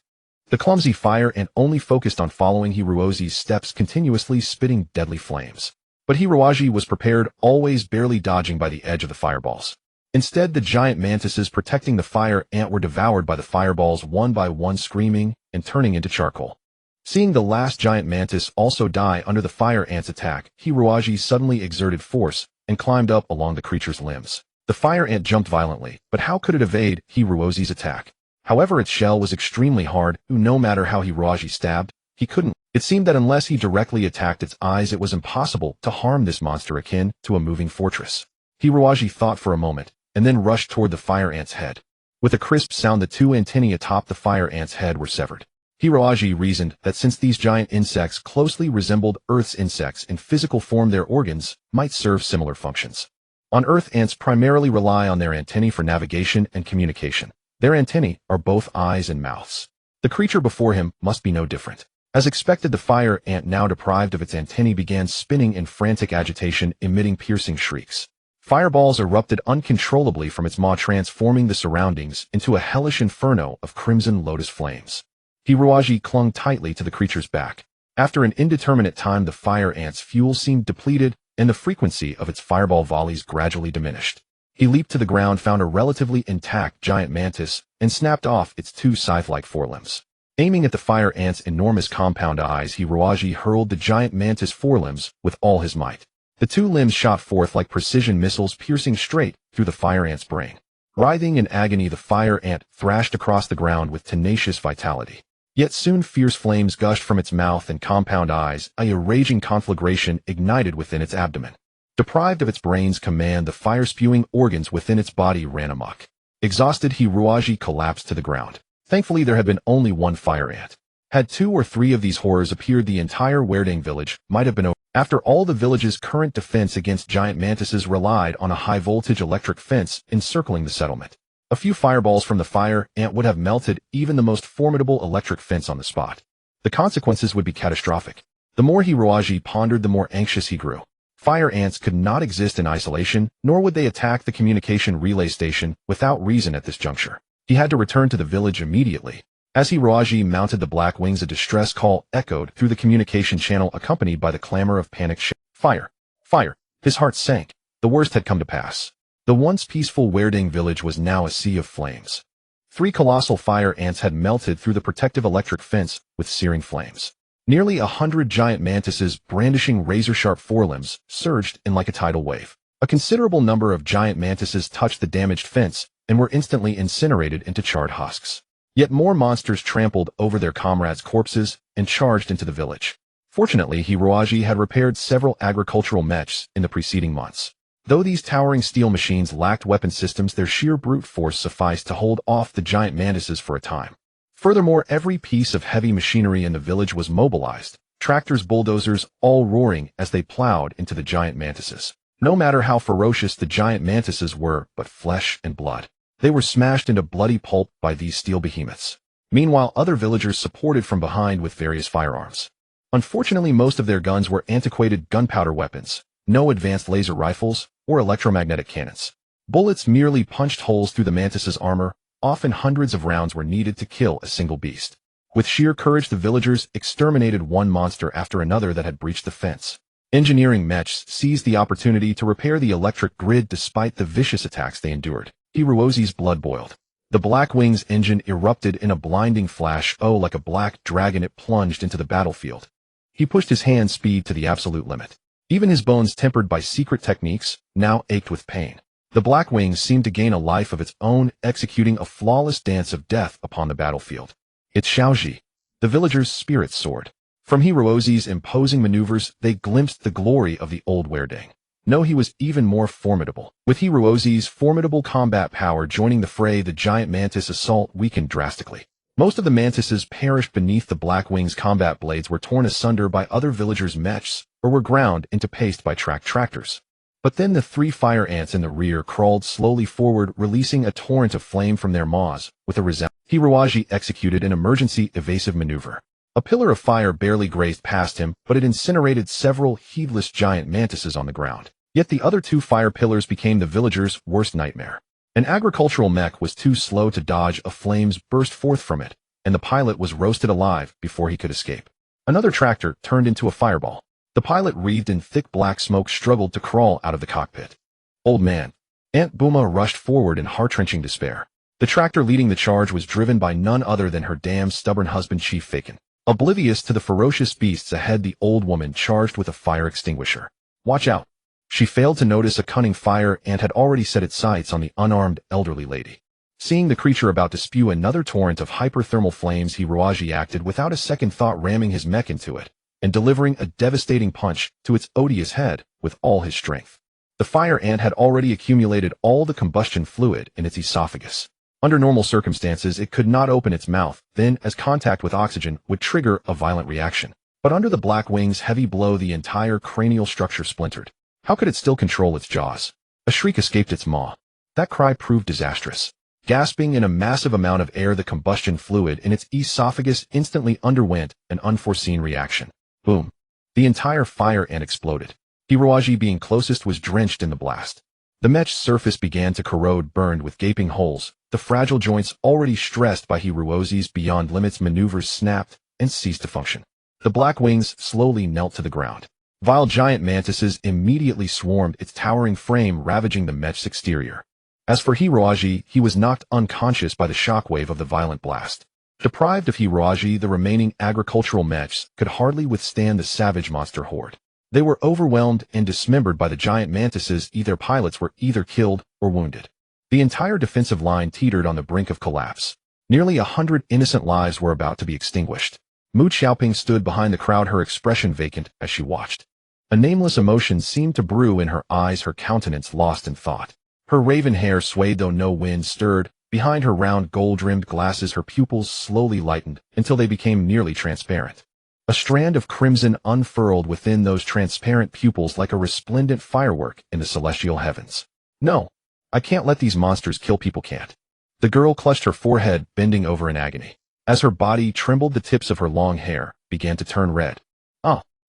Speaker 1: The clumsy fire ant only focused on following Hiroaji's steps, continuously spitting deadly flames. But Hiroaji was prepared, always barely dodging by the edge of the fireballs. Instead, the giant mantises protecting the fire ant were devoured by the fireballs one by one, screaming and turning into charcoal. Seeing the last giant mantis also die under the fire ant's attack, Hiroaji suddenly exerted force and climbed up along the creature's limbs. The fire ant jumped violently, but how could it evade Hiroaji's attack? However, its shell was extremely hard, no matter how Hiroaji stabbed, he couldn't. It seemed that unless he directly attacked its eyes, it was impossible to harm this monster akin to a moving fortress. Hiroaji thought for a moment, and then rushed toward the fire ant's head. With a crisp sound, the 2 antennae atop the fire ant's head were severed. Hiroaji reasoned that since these giant insects closely resembled Earth's insects in physical form, their organs might serve similar functions. On Earth, ants primarily rely on their antennae for navigation and communication. Their antennae are both eyes and mouths. The creature before him must be no different. As expected, the fire ant, now deprived of its antennae, began spinning in frantic agitation, emitting piercing shrieks. Fireballs erupted uncontrollably from its maw, transforming the surroundings into a hellish inferno of crimson lotus flames. Hiroaji clung tightly to the creature's back. After an indeterminate time, the fire ant's fuel seemed depleted, and the frequency of its fireball volleys gradually diminished. He leaped to the ground, found a relatively intact giant mantis, and snapped off its 2 scythe-like forelimbs. Aiming at the fire ant's enormous compound eyes, Hiroaji hurled the giant mantis forelimbs with all his might. The 2 limbs shot forth like precision missiles, piercing straight through the fire ant's brain. Writhing in agony, the fire ant thrashed across the ground with tenacious vitality. Yet soon fierce flames gushed from its mouth and compound eyes, a raging conflagration ignited within its abdomen. Deprived of its brain's command, the fire-spewing organs within its body ran amok. Exhausted, Hiroaji collapsed to the ground. Thankfully, there had been only 1 fire ant. Had 2 or 3 of these horrors appeared, the entire yearning village might have been over. After all, the village's current defense against giant mantises relied on a high-voltage electric fence encircling the settlement. A few fireballs from the fire ant would have melted even the most formidable electric fence on the spot. The consequences would be catastrophic. The more Hiroaji pondered, the more anxious he grew. Fire ants could not exist in isolation, nor would they attack the communication relay station without reason at this juncture. He had to return to the village immediately. As Hiroaji mounted the black wings, a distress call echoed through the communication channel, accompanied by the clamor of panic. Fire! Fire! His heart sank. The worst had come to pass. The once peaceful yearning village was now a sea of flames. 3 colossal fire ants had melted through the protective electric fence with searing flames. Nearly 100 giant mantises brandishing razor-sharp forelimbs surged in like a tidal wave. A considerable number of giant mantises touched the damaged fence and were instantly incinerated into charred husks. Yet more monsters trampled over their comrades' corpses and charged into the village. Fortunately, Hiroaji had repaired several agricultural mechs in the preceding months. Though these towering steel machines lacked weapon systems, their sheer brute force sufficed to hold off the giant mantises for a time. Furthermore, every piece of heavy machinery in the village was mobilized, tractors, bulldozers, all roaring as they plowed into the giant mantises. No matter how ferocious the giant mantises were, but flesh and blood, they were smashed into bloody pulp by these steel behemoths. Meanwhile, other villagers supported from behind with various firearms. Unfortunately, most of their guns were antiquated gunpowder weapons, no advanced laser rifles or electromagnetic cannons. Bullets merely punched holes through the mantis's armor. Often hundreds of rounds were needed to kill a single beast. With sheer courage, the villagers exterminated one monster after another that had breached the fence. Engineering Mechs seized the opportunity to repair the electric grid despite the vicious attacks they endured. Hirozi's blood boiled. The Black Wing's engine erupted in a blinding flash. Oh, like a black dragon, it plunged into the battlefield. He pushed his hand speed to the absolute limit. Even his bones, tempered by secret techniques, now ached with pain. The Black Wing seemed to gain a life of its own, executing a flawless dance of death upon the battlefield. It's Xiaoji. The villagers' spirits soared. From Hirozi's imposing maneuvers, they glimpsed the glory of the old Weirding. No, he was even more formidable. With Hirozi's formidable combat power joining the fray, the giant mantis assault weakened drastically. Most of the mantises perished beneath the Black Wing's combat blades, were torn asunder by other villagers' mechs, or were ground into paste by tractors. But then the three fire ants in the rear crawled slowly forward, releasing a torrent of flame from their maws. With a resound, Hiroaji executed an emergency evasive maneuver. A pillar of fire barely grazed past him, but it incinerated several heedless giant mantises on the ground. Yet the other two fire pillars became the villagers' worst nightmare. An agricultural mech was too slow to dodge, a flames burst forth from it, and the pilot was roasted alive before he could escape. Another tractor turned into a fireball. The pilot, wreathed in thick black smoke, struggled to crawl out of the cockpit. Old man. Aunt Booma rushed forward in heart-wrenching despair. The tractor leading the charge was driven by none other than her damn stubborn husband, Chief Fakin. Oblivious to the ferocious beasts ahead, the old woman charged with a fire extinguisher. Watch out. She failed to notice a cunning fire ant had already set its sights on the unarmed elderly lady. Seeing the creature about to spew another torrent of hyperthermal flames, Hiroaji acted without a second thought, ramming his mech into it and delivering a devastating punch to its odious head with all his strength. The fire ant had already accumulated all the combustion fluid in its esophagus. Under normal circumstances, it could not open its mouth, then, as contact with oxygen would trigger a violent reaction. But under the Black Wing's heavy blow, the entire cranial structure splintered. How could it still control its jaws? A shriek escaped its maw. That cry proved disastrous. Gasping in a massive amount of air, the combustion fluid in its esophagus instantly underwent an unforeseen reaction. Boom. The entire fire ant exploded. Hiroaji, being closest, was drenched in the blast. The mech's surface began to corrode, burned with gaping holes. The fragile joints, already stressed by Hirozi's beyond limits maneuvers, snapped and ceased to function. The Black Wings slowly knelt to the ground. Vile giant mantises immediately swarmed its towering frame, ravaging the mech's exterior. As for Hiroaji, he was knocked unconscious by the shockwave of the violent blast. Deprived of Hiroaji, the remaining agricultural mechs could hardly withstand the savage monster horde. They were overwhelmed and dismembered by the giant mantises. Their pilots were either killed or wounded. The entire defensive line teetered on the brink of collapse. Nearly 100 innocent lives were about to be extinguished. Mu Xiaoping stood behind the crowd, her expression vacant as she watched. A nameless emotion seemed to brew in her eyes, her countenance lost in thought. Her raven hair swayed though no wind stirred. Behind her round gold-rimmed glasses, her pupils slowly lightened until they became nearly transparent. A strand of crimson unfurled within those transparent pupils like a resplendent firework in the celestial heavens. No, I can't let these monsters kill people, can't. The girl clutched her forehead, bending over in agony. As her body trembled, the tips of her long hair began to turn red.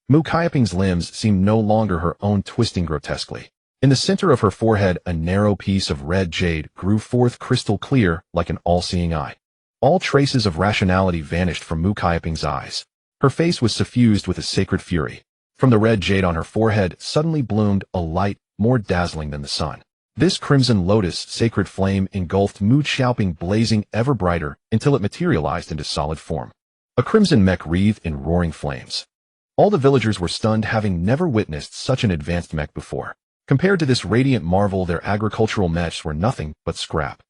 Speaker 1: Mu Xiaoping's limbs seemed no longer her own, twisting grotesquely. In the center of her forehead, a narrow piece of red jade grew forth, crystal clear like an all-seeing eye. All traces of rationality vanished from Mu Xiaoping's eyes. Her face was suffused with a sacred fury. From the red jade on her forehead suddenly bloomed a light more dazzling than the sun. This crimson lotus sacred flame engulfed Mu Xiaoping, blazing ever brighter until it materialized into solid form. a crimson mech wreathed in roaring flames. All the villagers were stunned, having never witnessed such an advanced mech before. Compared to this radiant marvel, their agricultural mechs were nothing but scrap.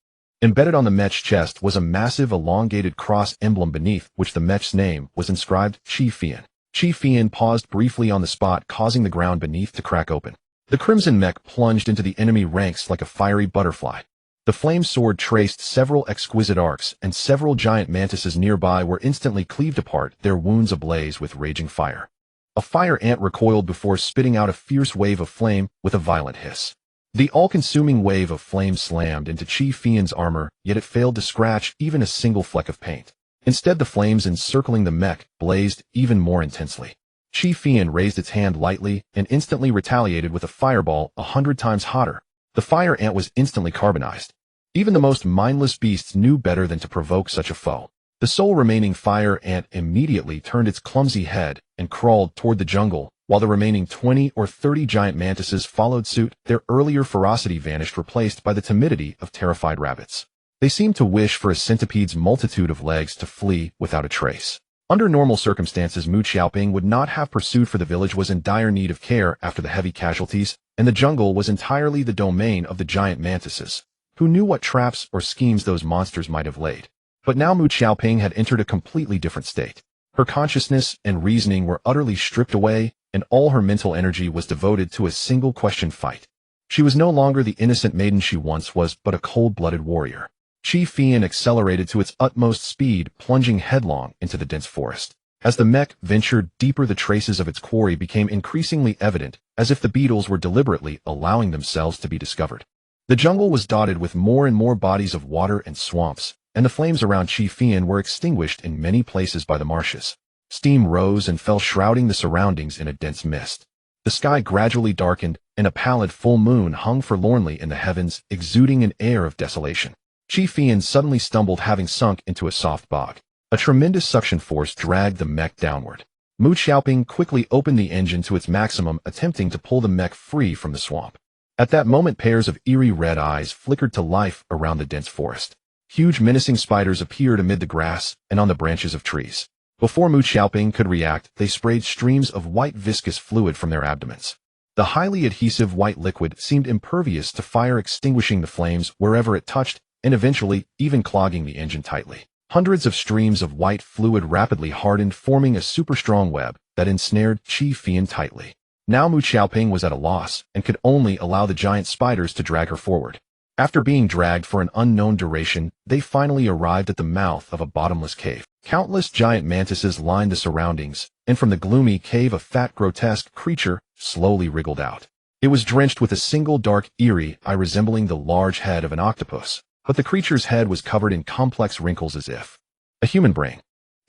Speaker 1: Embedded on the mech's chest was a massive elongated cross emblem beneath which the mech's name was inscribed, Chi Fian. Chi Fian paused briefly on the spot, causing the ground beneath to crack open. The crimson mech plunged into the enemy ranks like a fiery butterfly. The flame sword traced several exquisite arcs, and several giant mantises nearby were instantly cleaved apart, their wounds ablaze with raging fire. A fire ant recoiled before spitting out a fierce wave of flame with a violent hiss. The all-consuming wave of flame slammed into Chi Fian's armor, yet it failed to scratch even a single fleck of paint. Instead, the flames encircling the mech blazed even more intensely. Chi Fian raised its hand lightly and instantly retaliated with a fireball 100 times hotter. The fire ant was instantly carbonized. Even the most mindless beasts knew better than to provoke such a foe. The sole remaining fire ant immediately turned its clumsy head and crawled toward the jungle, while the remaining 20 or 30 giant mantises followed suit. Their earlier ferocity vanished, replaced by the timidity of terrified rabbits. They seemed to wish for a centipede's multitude of legs to flee without a trace. Under normal circumstances, Mu Xiaoping would not have pursued, for the village was in dire need of care after the heavy casualties, and the jungle was entirely the domain of the giant mantises. Who knew what traps or schemes those monsters might have laid? But now Mu Xiaoping had entered a completely different state. Her consciousness and reasoning were utterly stripped away, and all her mental energy was devoted to a single question: fight. She was no longer the innocent maiden she once was, but a cold-blooded warrior. Chi Fian accelerated to its utmost speed, plunging headlong into the dense forest. As the mech ventured deeper, the traces of its quarry became increasingly evident, as if the beetles were deliberately allowing themselves to be discovered. The jungle was dotted with more and more bodies of water and swamps, and the flames around Chi Fian were extinguished in many places by the marshes. Steam rose and fell, shrouding the surroundings in a dense mist. The sky gradually darkened, and a pallid full moon hung forlornly in the heavens, exuding an air of desolation. Chi Fian suddenly stumbled, having sunk into a soft bog. A tremendous suction force dragged the mech downward. Mu Xiaoping quickly opened the engine to its maximum, attempting to pull the mech free from the swamp. At that moment, pairs of eerie red eyes flickered to life around the dense forest. Huge menacing spiders appeared amid the grass and on the branches of trees. Before Mu Xiaoping could react, they sprayed streams of white viscous fluid from their abdomens. The highly adhesive white liquid seemed impervious to fire, extinguishing the flames wherever it touched, and eventually even clogging the engine tightly. Hundreds of streams of white fluid rapidly hardened, forming a super strong web that ensnared Chi Fian tightly. Now Mu Xiaoping was at a loss and could only allow the giant spiders to drag her forward. After being dragged for an unknown duration, they finally arrived at the mouth of a bottomless cave. Countless giant mantises lined the surroundings, and from the gloomy cave a fat, grotesque creature slowly wriggled out. It was drenched with a single dark, eerie eye resembling the large head of an octopus, but the creature's head was covered in complex wrinkles as if a human brain.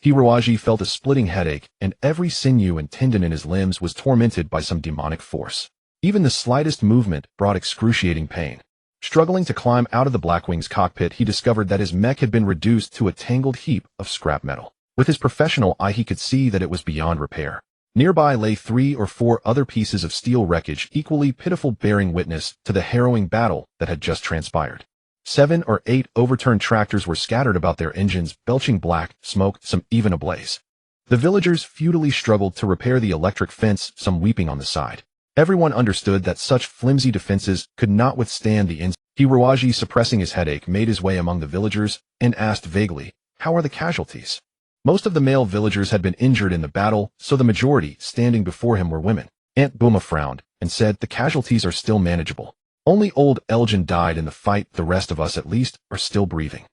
Speaker 1: Hiroaji felt a splitting headache, and every sinew and tendon in his limbs was tormented by some demonic force. Even the slightest movement brought excruciating pain. Struggling to climb out of the Blackwing's cockpit, he discovered that his mech had been reduced to a tangled heap of scrap metal. With his professional eye, he could see that it was beyond repair. Nearby lay 3 or 4 other pieces of steel wreckage, equally pitiful, bearing witness to the harrowing battle that had just transpired. 7 or 8 overturned tractors were scattered about, their engines belching black smoke, some even ablaze. The villagers futilely struggled to repair the electric fence, some weeping on the side. Everyone understood that such flimsy defenses could not withstand the Hiroaji, suppressing his headache, made his way among the villagers and asked vaguely, "How are the casualties?" Most of the male villagers had been injured in the battle, so the majority standing before him were women. Aunt Buma frowned and said, "The casualties are still manageable. Only old Elgin died in the fight. The rest of us, at least, are still breathing."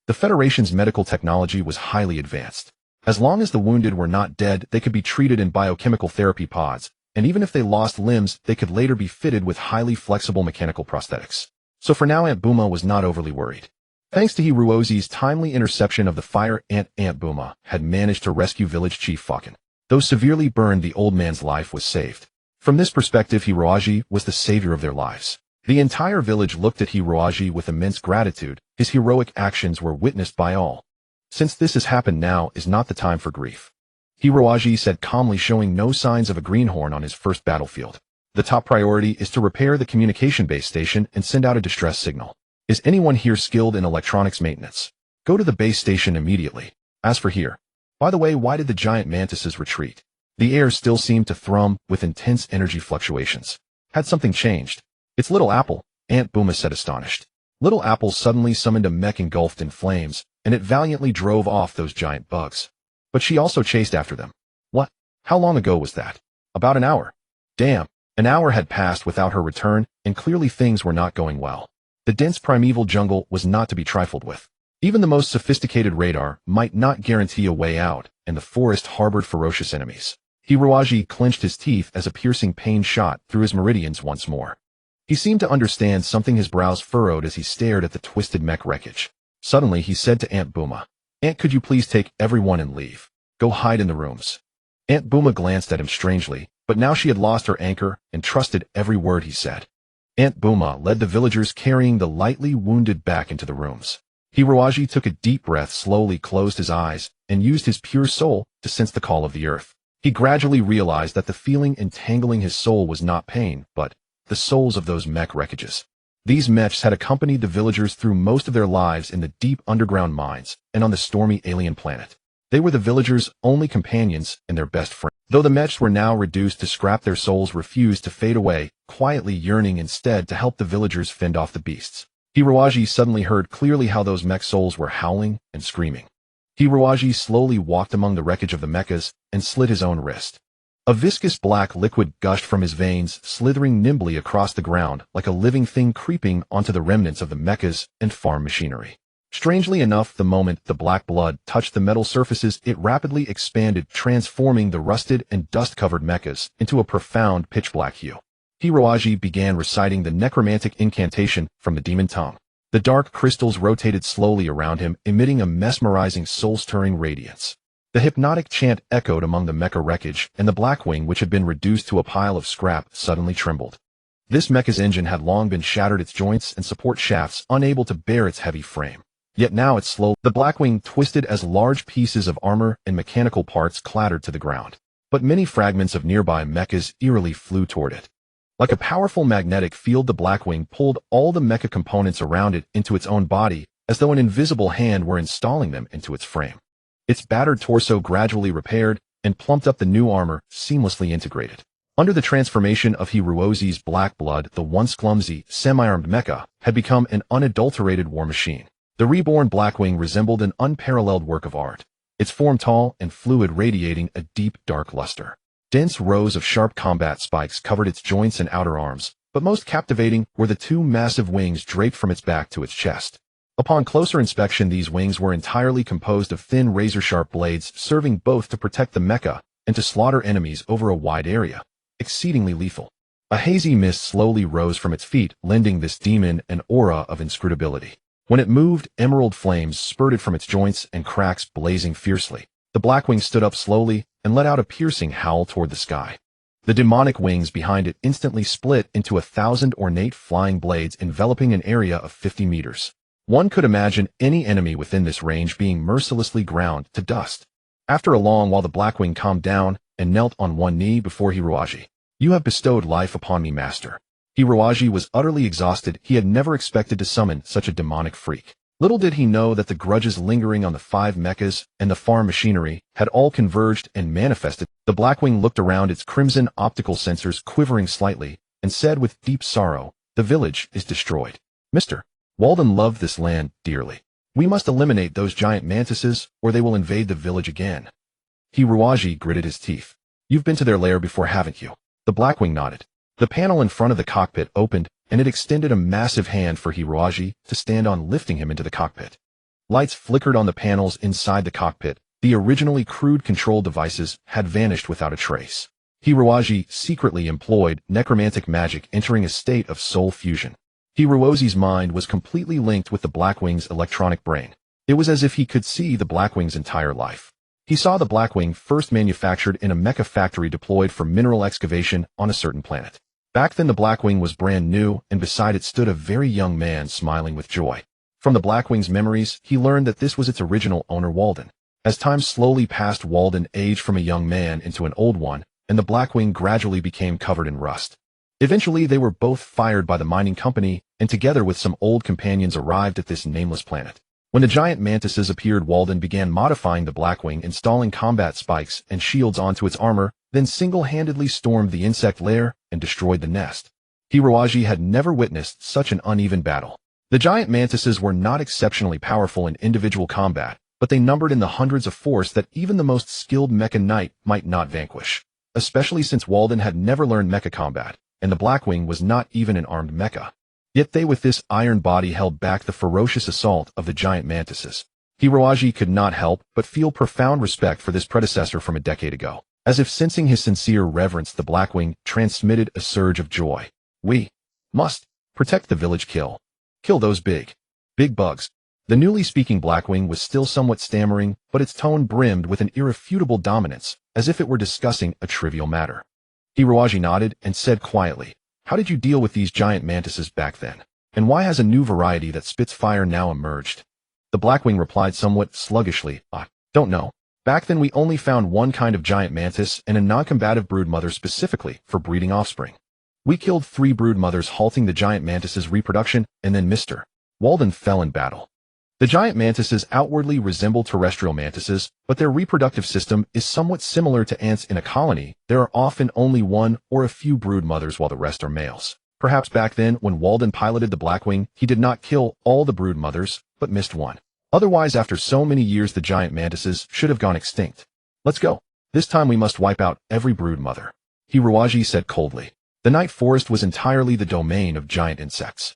Speaker 1: The Federation's medical technology was highly advanced. As long as the wounded were not dead, they could be treated in biochemical therapy pods, and even if they lost limbs, they could later be fitted with highly flexible mechanical prosthetics. So for now, Aunt Buma was not overly worried. Thanks to Hirozi's timely interception of the fire ant, Aunt Buma had managed to rescue village chief Falcon. Though severely burned, the old man's life was saved. From this perspective, Hiroaji was the savior of their lives. The entire village looked at Hiroaji with immense gratitude. His heroic actions were witnessed by all. "Since this has happened, now is not the time for grief," Hiroaji said calmly, showing no signs of a greenhorn on his first battlefield. "The top priority is to repair the communication base station and send out a distress signal. Is anyone here skilled in electronics maintenance? Go to the base station immediately. As for here, By the way, why did the giant mantises retreat? The air still seemed to thrum with intense energy fluctuations. Had something changed? It's Little Apple, Aunt Booma said astonished. Little Apple suddenly summoned a mech engulfed in flames, and it valiantly drove off those giant bugs. But she also chased after them. What? How long ago was that? About an hour. Damn, an hour had passed without her return, and clearly things were not going well. The dense primeval jungle was not to be trifled with. Even the most sophisticated radar might not guarantee a way out, and the forest harbored ferocious enemies. Hiroaji clenched his teeth as a piercing pain shot through his meridians once more. He seemed to understand something, his brows furrowed as he stared at the twisted mech wreckage. Suddenly he said to Aunt Booma, "Aunt, could you please take everyone and leave? Go hide in the rooms." Aunt Booma glanced at him strangely, but now she had lost her anchor and trusted every word he said. Aunt Booma led the villagers carrying the lightly wounded back into the rooms. Hiroaji took a deep breath, slowly closed his eyes, and used his pure soul to sense the call of the earth. He gradually realized that the feeling entangling his soul was not pain, but the souls of those mech wreckages. These mechs had accompanied the villagers through most of their lives in the deep underground mines and on the stormy alien planet. They were the villagers' only companions and their best friends. Though the mechs were now reduced to scrap, their souls refused to fade away, quietly yearning instead to help the villagers fend off the beasts. Hiroaji suddenly heard clearly how those mech souls were howling and screaming. Hiroaji slowly walked among the wreckage of the mechas and slit his own wrist. A viscous black liquid gushed from his veins, slithering nimbly across the ground like a living thing creeping onto the remnants of the mechas and farm machinery. Strangely enough, the moment the black blood touched the metal surfaces, it rapidly expanded, transforming the rusted and dust-covered mechas into a profound pitch-black hue. Hiroaji began reciting the necromantic incantation from the demon tongue. The dark crystals rotated slowly around him, emitting a mesmerizing, soul-stirring radiance. The hypnotic chant echoed among the mecha wreckage, and the Blackwing, which had been reduced to a pile of scrap, suddenly trembled. This mecha's engine had long been shattered, its joints and support shafts unable to bear its heavy frame. Yet now it slowly, the Blackwing twisted as large pieces of armor and mechanical parts clattered to the ground. But many fragments of nearby mechas eerily flew toward it. Like a powerful magnetic field, the Blackwing pulled all the mecha components around it into its own body, as though an invisible hand were installing them into its frame. Its battered torso gradually repaired and plumped up, the new armor seamlessly integrated. Under the transformation of Hiroaji's black blood, the once clumsy, semi-armed mecha had become an unadulterated war machine. The reborn Blackwing resembled an unparalleled work of art, its form tall and fluid, radiating a deep, dark luster. Dense rows of sharp combat spikes covered its joints and outer arms, but most captivating were the two massive wings draped from its back to its chest. Upon closer inspection, these wings were entirely composed of thin, razor-sharp blades, serving both to protect the mecha and to slaughter enemies over a wide area. Exceedingly lethal. A hazy mist slowly rose from its feet, lending this demon an aura of inscrutability. When it moved, emerald flames spurted from its joints and cracks, blazing fiercely. The Blackwing stood up slowly and let out a piercing howl toward the sky. The demonic wings behind it instantly split into 1,000 ornate flying blades, enveloping an area of 50 meters. One could imagine any enemy within this range being mercilessly ground to dust. After a long while, the Blackwing calmed down and knelt on one knee before Hiroaji. "You have bestowed life upon me, master." Hiroaji was utterly exhausted. He had never expected to summon such a demonic freak. Little did he know that the grudges lingering on the 5 mechas and the farm machinery had all converged and manifested. The Blackwing looked around, its crimson optical sensors quivering slightly, and said with deep sorrow, "The village is destroyed. Mr. Walden loved this land dearly. We must eliminate those giant mantises, or they will invade the village again." Hiroaji gritted his teeth. "You've been to their lair before, haven't you?" The Blackwing nodded. The panel in front of the cockpit opened, and it extended a massive hand for Hiroaji to stand on, lifting him into the cockpit. Lights flickered on the panels inside the cockpit. The originally crude control devices had vanished without a trace. Hiroaji secretly employed necromantic magic, entering a state of soul fusion. Hiroaji's mind was completely linked with the Blackwing's electronic brain. It was as if he could see the Blackwing's entire life. He saw the Blackwing first manufactured in a mecha factory deployed for mineral excavation on a certain planet. Back then the Blackwing was brand new, and beside it stood a very young man smiling with joy. From the Blackwing's memories, he learned that this was its original owner, Walden. As time slowly passed, Walden aged from a young man into an old one, and the Blackwing gradually became covered in rust. Eventually they were both fired by the mining company, and together with some old companions arrived at this nameless planet. When the giant mantises appeared, Walden began modifying the Blackwing, installing combat spikes and shields onto its armor, then single-handedly stormed the insect lair and destroyed the nest. Hiroaji had never witnessed such an uneven battle. The giant mantises were not exceptionally powerful in individual combat, but they numbered in the hundreds of force that even the most skilled mecha knight might not vanquish, especially since Walden had never learned mecha combat, and the Blackwing was not even an armed mecha. Yet they with this iron body held back the ferocious assault of the giant mantises. Hiroaji could not help but feel profound respect for this predecessor from a decade ago. As if sensing his sincere reverence, the Blackwing transmitted a surge of joy. We must protect the village. Kill those big bugs. The newly speaking Blackwing was still somewhat stammering, but its tone brimmed with an irrefutable dominance, as if it were discussing a trivial matter. Hiroaji nodded and said quietly, "How did you deal with these giant mantises back then? And why has a new variety that spits fire now emerged?" The Blackwing replied somewhat sluggishly, "I don't know. Back then we only found one kind of giant mantis and a non-combative broodmother specifically for breeding offspring. We killed 3 broodmothers, halting the giant mantis's reproduction, and then Mr. Walden fell in battle." The giant mantises outwardly resemble terrestrial mantises, but their reproductive system is somewhat similar to ants in a colony. There are often only one or a few broodmothers while the rest are males. Perhaps back then, when Walden piloted the Blackwing, he did not kill all the broodmothers, but missed one. Otherwise, after so many years, the giant mantises should have gone extinct. "Let's go. This time we must wipe out every broodmother," Hiroaji said coldly. The night forest was entirely the domain of giant insects.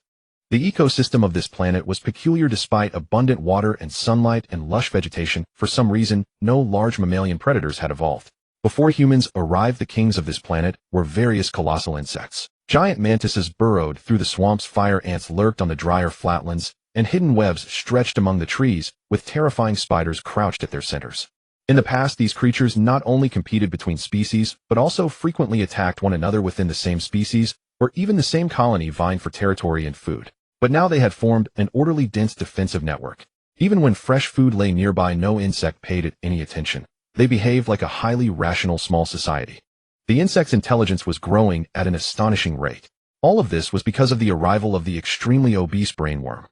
Speaker 1: The ecosystem of this planet was peculiar. Despite abundant water and sunlight and lush vegetation, for some reason, no large mammalian predators had evolved. Before humans arrived, the kings of this planet were various colossal insects. Giant mantises burrowed through the swamps, fire ants lurked on the drier flatlands, and hidden webs stretched among the trees, with terrifying spiders crouched at their centers. In the past, these creatures not only competed between species, but also frequently attacked one another within the same species, or even the same colony, vying for territory and food. But now they had formed an orderly, dense defensive network. Even when fresh food lay nearby, no insect paid it any attention. They behaved like a highly rational small society. The insect's intelligence was growing at an astonishing rate. All of this was because of the arrival of the extremely obese brainworm.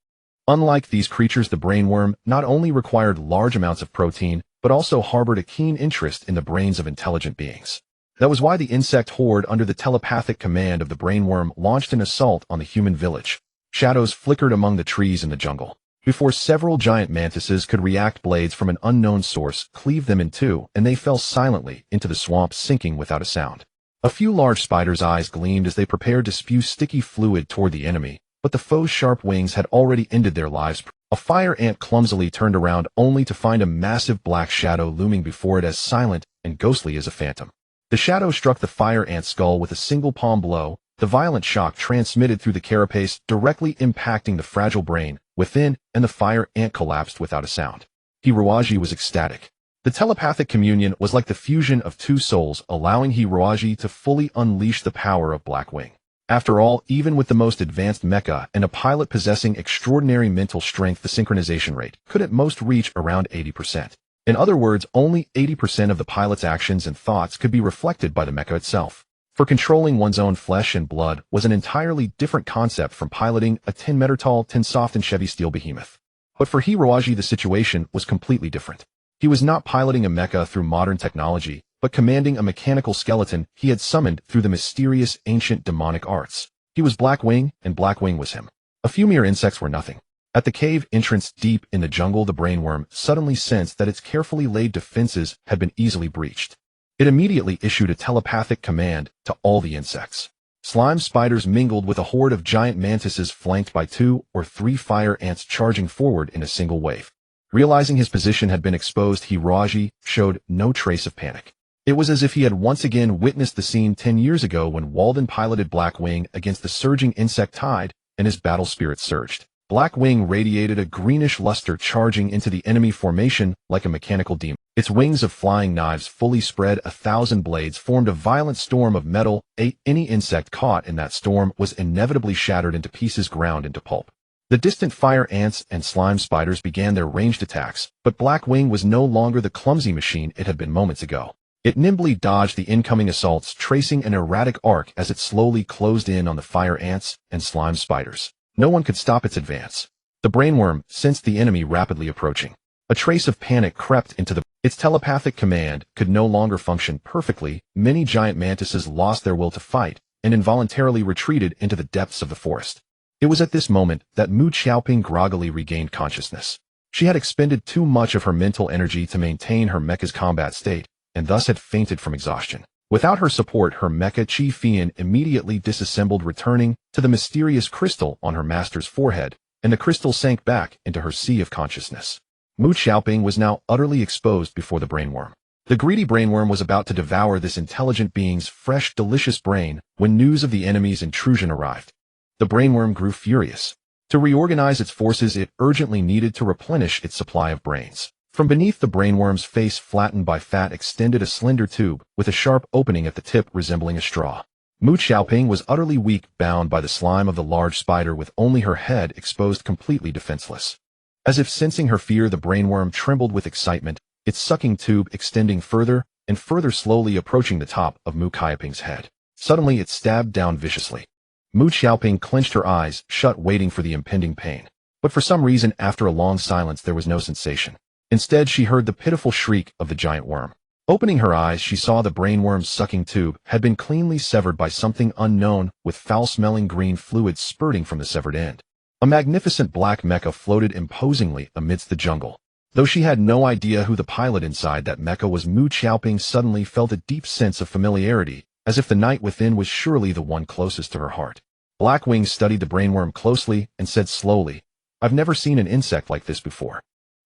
Speaker 1: Unlike these creatures, the brainworm not only required large amounts of protein, but also harbored a keen interest in the brains of intelligent beings. That was why the insect horde, under the telepathic command of the brainworm, launched an assault on the human village. Shadows flickered among the trees in the jungle. Before several giant mantises could react, blades from an unknown source cleaved them in two, and they fell silently into the swamp, sinking without a sound. A few large spiders' eyes gleamed as they prepared to spew sticky fluid toward the enemy, but the foe's sharp wings had already ended their lives. A fire ant clumsily turned around, only to find a massive black shadow looming before it, as silent and ghostly as a phantom. The shadow struck the fire ant's skull with a single palm blow, the violent shock transmitted through the carapace, directly impacting the fragile brain within, and the fire ant collapsed without a sound. Hiroaji was ecstatic. The telepathic communion was like the fusion of two souls, allowing Hiroaji to fully unleash the power of Blackwing. After all, even with the most advanced mecha and a pilot possessing extraordinary mental strength, the synchronization rate could at most reach around 80%. In other words, only 80% of the pilot's actions and thoughts could be reflected by the mecha itself. For controlling one's own flesh and blood was an entirely different concept from piloting a 10-meter tall, 10-soft and Chevy steel behemoth. But for Hiroaji, the situation was completely different. He was not piloting a mecha through modern technology, but commanding a mechanical skeleton he had summoned through the mysterious ancient demonic arts. He was Blackwing, and Blackwing was him. A few mere insects were nothing. At the cave entrance deep in the jungle, the brainworm suddenly sensed that its carefully laid defenses had been easily breached. It immediately issued a telepathic command to all the insects. Slime spiders mingled with a horde of giant mantises, flanked by 2 or 3 fire ants charging forward in a single wave. Realizing his position had been exposed, Hiroaji showed no trace of panic. It was as if he had once again witnessed the scene 10 years ago when Walden piloted Blackwing against the surging insect tide, and his battle spirit surged. Blackwing radiated a greenish luster, charging into the enemy formation like a mechanical demon. Its wings of flying knives fully spread, 1,000 blades formed a violent storm of metal. Any insect caught in that storm was inevitably shattered into pieces, ground into pulp. The distant fire ants and slime spiders began their ranged attacks, but Blackwing was no longer the clumsy machine it had been moments ago. It nimbly dodged the incoming assaults, tracing an erratic arc as it slowly closed in on the fire ants and slime spiders. No one could stop its advance. The brainworm sensed the enemy rapidly approaching. A trace of panic crept into its telepathic command could no longer function perfectly. Many giant mantises lost their will to fight and involuntarily retreated into the depths of the forest. It was at this moment that Mu Xiaoping groggily regained consciousness. She had expended too much of her mental energy to maintain her mecha's combat state, and thus had fainted from exhaustion. Without her support, her mecha Qi Fian immediately disassembled, returning to the mysterious crystal on her master's forehead, and the crystal sank back into her sea of consciousness. Mu Xiaoping was now utterly exposed before the brainworm. The greedy brainworm was about to devour this intelligent being's fresh, delicious brain when news of the enemy's intrusion arrived. The brainworm grew furious. To reorganize its forces, it urgently needed to replenish its supply of brains. From beneath the brainworm's face, flattened by fat, extended a slender tube with a sharp opening at the tip resembling a straw. Mu Xiaoping was utterly weak, bound by the slime of the large spider with only her head exposed, completely defenseless. As if sensing her fear, the brainworm trembled with excitement, its sucking tube extending further and further, slowly approaching the top of Mu Xiaoping's head. Suddenly it stabbed down viciously. Mu Xiaoping clenched her eyes shut, waiting for the impending pain. But for some reason, after a long silence, there was no sensation. Instead, she heard the pitiful shriek of the giant worm. Opening her eyes, she saw the brainworm's sucking tube had been cleanly severed by something unknown, with foul-smelling green fluid spurting from the severed end. A magnificent black mecha floated imposingly amidst the jungle. Though she had no idea who the pilot inside that mecha was, Mu Xiaoping suddenly felt a deep sense of familiarity, as if the knight within was surely the one closest to her heart. Blackwing studied the brainworm closely and said slowly, "I've never seen an insect like this before."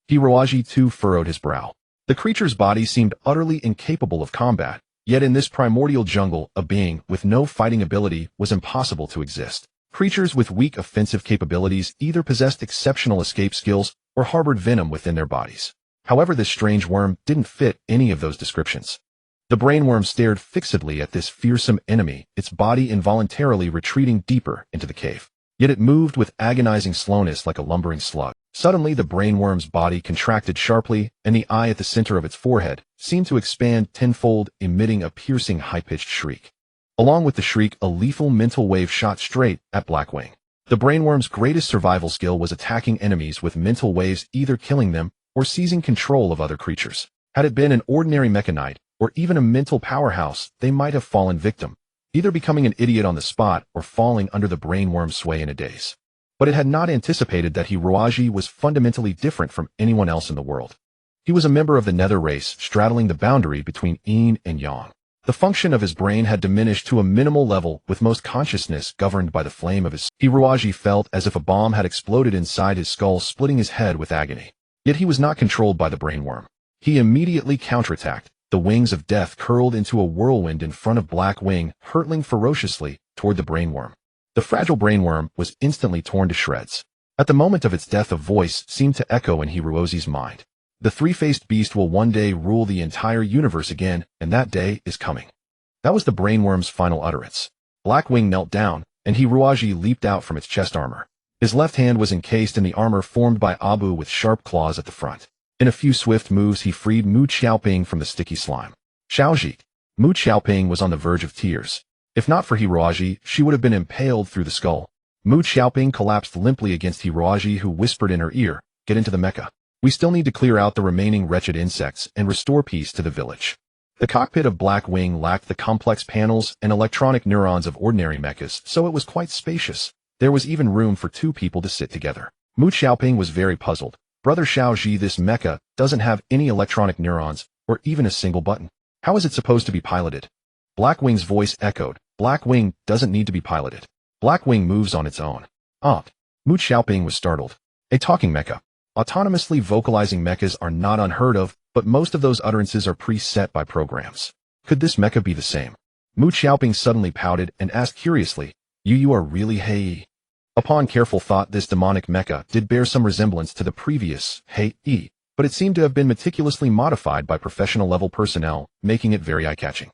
Speaker 1: Hiroaji too furrowed his brow. The creature's body seemed utterly incapable of combat, yet in this primordial jungle, a being with no fighting ability was impossible to exist. Creatures with weak offensive capabilities either possessed exceptional escape skills or harbored venom within their bodies. However, this strange worm didn't fit any of those descriptions. The brainworm stared fixedly at this fearsome enemy, its body involuntarily retreating deeper into the cave. Yet it moved with agonizing slowness like a lumbering slug. Suddenly, the brainworm's body contracted sharply, and the eye at the center of its forehead seemed to expand tenfold, emitting a piercing, high-pitched shriek. Along with the shriek, a lethal mental wave shot straight at Blackwing. The brainworm's greatest survival skill was attacking enemies with mental waves, either killing them or seizing control of other creatures. Had it been an ordinary mechanite, or even a mental powerhouse, they might have fallen victim, either becoming an idiot on the spot or falling under the brainworm's sway in a daze. But it had not anticipated that Hiroaji was fundamentally different from anyone else in the world. He was a member of the nether race, straddling the boundary between yin and yang. The function of his brain had diminished to a minimal level, with most consciousness governed by the flame of his. Hiroaji felt as if a bomb had exploded inside his skull, splitting his head with agony. Yet he was not controlled by the brainworm. He immediately counterattacked. The wings of death curled into a whirlwind in front of Blackwing, hurtling ferociously toward the brainworm. The fragile brainworm was instantly torn to shreds. At the moment of its death, a voice seemed to echo in Hiroaji's mind. The three-faced beast will one day rule the entire universe again, and that day is coming. That was the brainworm's final utterance. Blackwing knelt down, and Hiroaji leaped out from its chest armor. His left hand was encased in the armor formed by Abu with sharp claws at the front. In a few swift moves, he freed Mu Xiaoping from the sticky slime. Xiaoji. Mu Xiaoping was on the verge of tears. If not for Hiroaji, she would have been impaled through the skull. Mu Xiaoping collapsed limply against Hiroaji, who whispered in her ear, "Get into the mecha. We still need to clear out the remaining wretched insects and restore peace to the village." The cockpit of Blackwing lacked the complex panels and electronic neurons of ordinary mechas, so it was quite spacious. There was even room for two people to sit together. Mu Xiaoping was very puzzled. "Brother Xiaoji, this mecha doesn't have any electronic neurons, or even a single button. How is it supposed to be piloted?" Blackwing's voice echoed. "Blackwing doesn't need to be piloted. Blackwing moves on its own." Mu Xiaoping was startled. A talking mecha. Autonomously vocalizing mechas are not unheard of, but most of those utterances are preset by programs. Could this mecha be the same? Mu Xiaoping suddenly pouted and asked curiously, You are really Hei?" Upon careful thought, this demonic mecha did bear some resemblance to the previous Hei, but it seemed to have been meticulously modified by professional-level personnel, making it very eye-catching.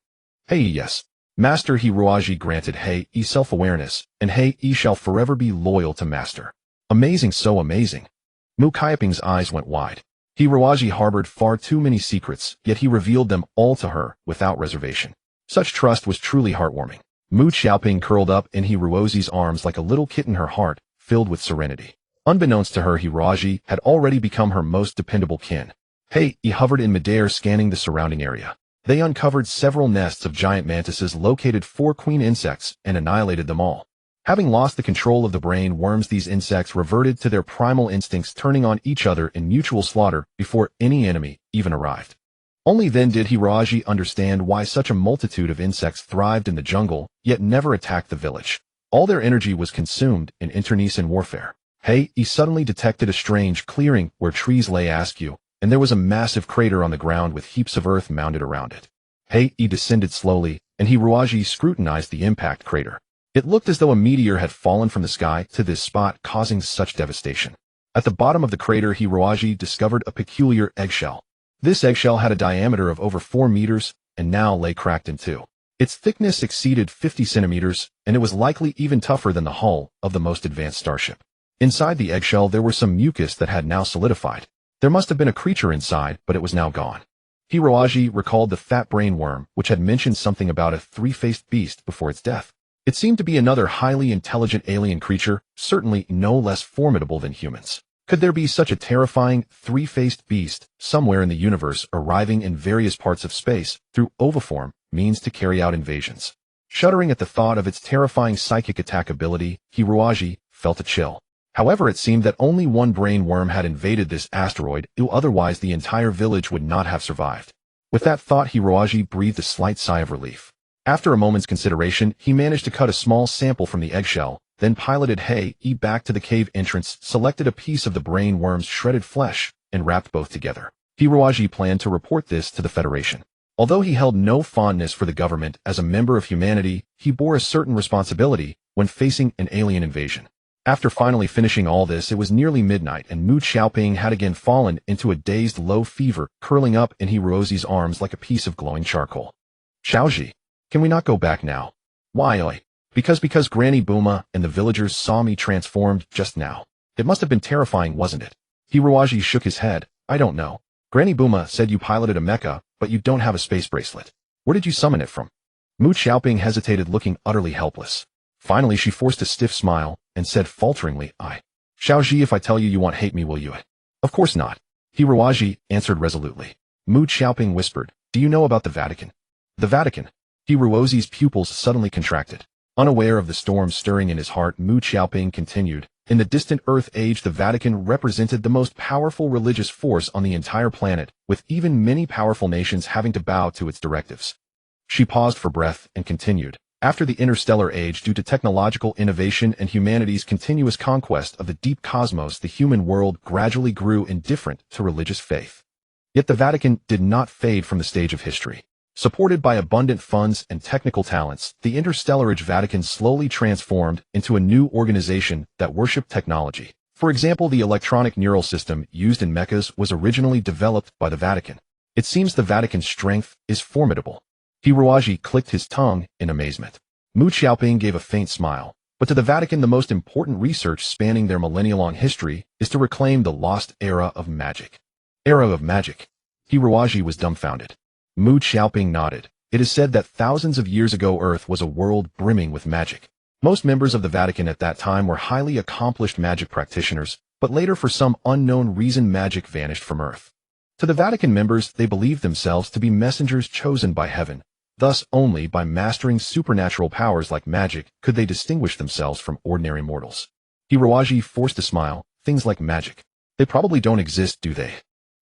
Speaker 1: Hei, yes. Master Hiroaji granted Hei self-awareness, and Hei shall forever be loyal to Master. Amazing, so amazing. Mu Xiaoping's eyes went wide. Hiroaji harbored far too many secrets, yet he revealed them all to her without reservation. Such trust was truly heartwarming. Mu Xiaoping curled up in Hiroaji's arms like a little kitten, her heart filled with serenity. Unbeknownst to her, Hiroji had already become her most dependable kin. He hovered in midair, scanning the surrounding area. They uncovered several nests of giant mantises, located 4 queen insects, and annihilated them all. Having lost the control of the brain worms, these insects reverted to their primal instincts, turning on each other in mutual slaughter before any enemy even arrived. Only then did Hiroji understand why such a multitude of insects thrived in the jungle, yet never attacked the village. All their energy was consumed in internecine warfare. He suddenly detected a strange clearing where trees lay askew, and there was a massive crater on the ground with heaps of earth mounded around it. He descended slowly, and Hiroji scrutinized the impact crater. It looked as though a meteor had fallen from the sky to this spot, causing such devastation. At the bottom of the crater, Hiroji discovered a peculiar eggshell. This eggshell had a diameter of over 4 meters and now lay cracked in two. Its thickness exceeded 50 centimeters, and it was likely even tougher than the hull of the most advanced starship. Inside the eggshell, there were some mucus that had now solidified. There must have been a creature inside, but it was now gone. Hiroji recalled the fat brain worm, which had mentioned something about a 3-faced beast before its death. It seemed to be another highly intelligent alien creature, certainly no less formidable than humans. Could there be such a terrifying 3-faced beast somewhere in the universe, arriving in various parts of space through oviform means to carry out invasions? Shuddering at the thought of its terrifying psychic attack ability, Hiroji felt a chill. However, it seemed that only one brain worm had invaded this asteroid, otherwise the entire village would not have survived. With that thought, Hiroji breathed a slight sigh of relief. After a moment's consideration, he managed to cut a small sample from the eggshell, then piloted He back to the cave entrance, selected a piece of the brain worm's shredded flesh, and wrapped both together. Hiroji planned to report this to the Federation. Although he held no fondness for the government, as a member of humanity, he bore a certain responsibility when facing an alien invasion. After finally finishing all this, it was nearly midnight, and Mu Xiaoping had again fallen into a dazed low fever, curling up in Hiroji's arms like a piece of glowing charcoal. Xiaoji, can we not go back now? Why, oi? Because Granny Booma and the villagers saw me transformed just now. It must have been terrifying, wasn't it? Hiroji shook his head. I don't know. Granny Booma said you piloted a mecha, but you don't have a space bracelet. Where did you summon it from? Mu Xiaoping hesitated, looking utterly helpless. Finally, she forced a stiff smile and said falteringly, Xiaoji, if I tell you, you won't hate me, will you? Of course not. Hiroji answered resolutely. Mu Xiaoping whispered, do you know about the Vatican? The Vatican? Hiroji's pupils suddenly contracted. Unaware of the storm stirring in his heart, Mu Xiaoping continued, in the distant Earth age, the Vatican represented the most powerful religious force on the entire planet, with even many powerful nations having to bow to its directives. She paused for breath and continued. After the interstellar age, due to technological innovation and humanity's continuous conquest of the deep cosmos, the human world gradually grew indifferent to religious faith. Yet the Vatican did not fade from the stage of history. Supported by abundant funds and technical talents, the Interstellar Age Vatican slowly transformed into a new organization that worshipped technology. For example, the electronic neural system used in mechas was originally developed by the Vatican. It seems the Vatican's strength is formidable. Hiroji clicked his tongue in amazement. Mu Xiaoping gave a faint smile. But to the Vatican, the most important research spanning their millennia-long history is to reclaim the lost era of magic. Era of magic? Hiroji was dumbfounded. Mu Xiaoping nodded. It is said that thousands of years ago Earth was a world brimming with magic. Most members of the Vatican at that time were highly accomplished magic practitioners, but later for some unknown reason magic vanished from Earth. To the Vatican members, they believed themselves to be messengers chosen by heaven. Thus, only by mastering supernatural powers like magic could they distinguish themselves from ordinary mortals. Hiroji forced a smile. Things like magic. They probably don't exist, do they?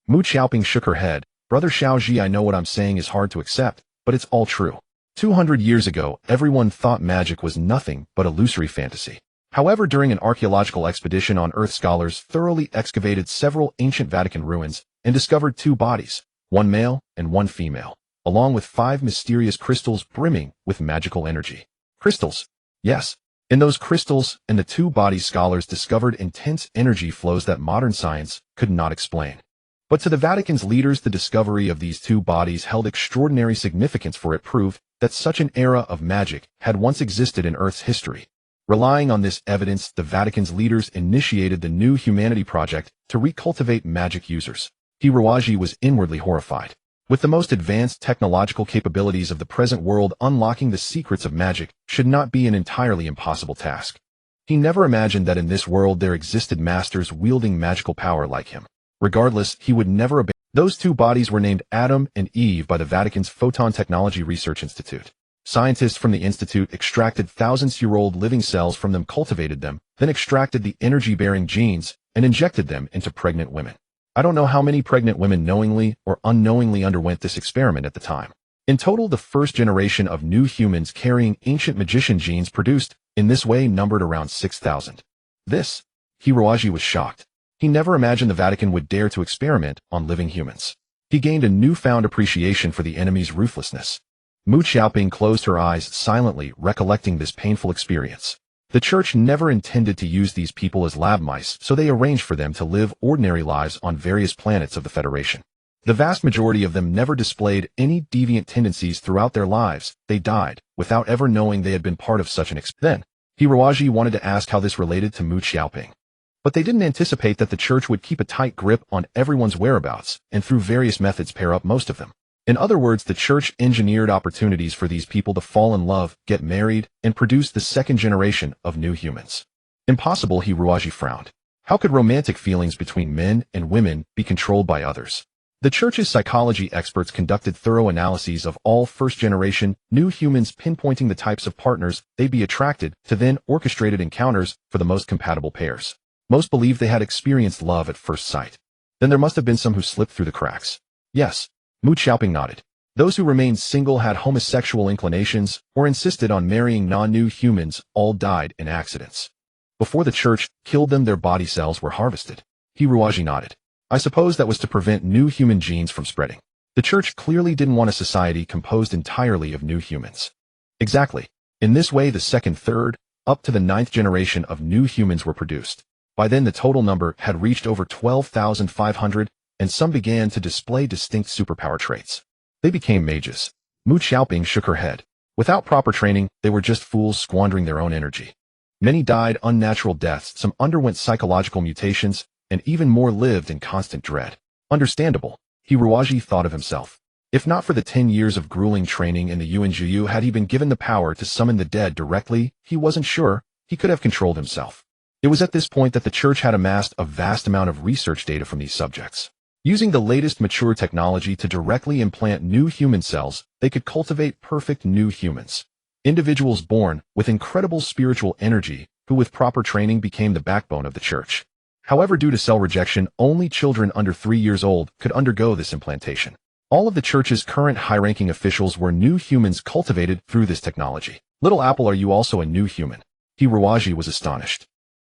Speaker 1: Mu Xiaoping shook her head. Brother Xiaoji, I know what I'm saying is hard to accept, but it's all true. 200 years ago, everyone thought magic was nothing but illusory fantasy. However, during an archaeological expedition on Earth, scholars thoroughly excavated several ancient Vatican ruins and discovered 2 bodies, one male and one female, along with 5 mysterious crystals brimming with magical energy. Crystals? Yes. In those crystals and the 2 bodies, scholars discovered intense energy flows that modern science could not explain. But to the Vatican's leaders, the discovery of these 2 bodies held extraordinary significance, for it proved that such an era of magic had once existed in Earth's history. Relying on this evidence, the Vatican's leaders initiated the New Humanity Project to recultivate magic users. Hiroji was inwardly horrified. With the most advanced technological capabilities of the present world, unlocking the secrets of magic should not be an entirely impossible task. He never imagined that in this world there existed masters wielding magical power like him. Regardless, he would never abandon. Those two bodies were named Adam and Eve by the Vatican's Photon Technology Research Institute. Scientists from the institute extracted thousands-year-old living cells from them, cultivated them, then extracted the energy-bearing genes and injected them into pregnant women. I don't know how many pregnant women knowingly or unknowingly underwent this experiment at the time. In total, the first generation of new humans carrying ancient magician genes produced in this way numbered around 6,000. Hiroaji was shocked. He never imagined the Vatican would dare to experiment on living humans. He gained a newfound appreciation for the enemy's ruthlessness. Mu Xiaoping closed her eyes silently, recollecting this painful experience. The church never intended to use these people as lab mice, so they arranged for them to live ordinary lives on various planets of the Federation. The vast majority of them never displayed any deviant tendencies throughout their lives. They died without ever knowing they had been part of such an experiment. Then, Hiroaji wanted to ask how this related to Mu Xiaoping. But they didn't anticipate that the church would keep a tight grip on everyone's whereabouts and through various methods pair up most of them. In other words, the church engineered opportunities for these people to fall in love, get married, and produce the second generation of new humans. Impossible, Hiroaji frowned. How could romantic feelings between men and women be controlled by others? The church's psychology experts conducted thorough analyses of all first-generation new humans, pinpointing the types of partners they'd be attracted to, then orchestrated encounters for the most compatible pairs. Most believed they had experienced love at first sight. Then there must have been some who slipped through the cracks. Yes, Mu Xiaoping nodded. Those who remained single had homosexual inclinations or insisted on marrying non-new humans. All died in accidents. Before the church killed them, their body cells were harvested. Hiroaji nodded. I suppose that was to prevent new human genes from spreading. The church clearly didn't want a society composed entirely of new humans. Exactly. In this way, the second, third, up to the 9th generation of new humans were produced. By then the total number had reached over 12,500, and some began to display distinct superpower traits. They became mages. Mu Xiaoping shook her head. Without proper training, they were just fools squandering their own energy. Many died unnatural deaths, some underwent psychological mutations, and even more lived in constant dread. Understandable, Hiroaji thought of himself. If not for the 10 years of grueling training in the Yuanjuyu, had he been given the power to summon the dead directly, he wasn't sure he could have controlled himself. It was at this point that the church had amassed a vast amount of research data from these subjects. Using the latest mature technology to directly implant new human cells, they could cultivate perfect new humans. Individuals born with incredible spiritual energy, who with proper training became the backbone of the church. However, due to cell rejection, only children under 3 years old could undergo this implantation. All of the church's current high-ranking officials were new humans cultivated through this technology. Little Apple, are you also a new human? Hiroaji was astonished.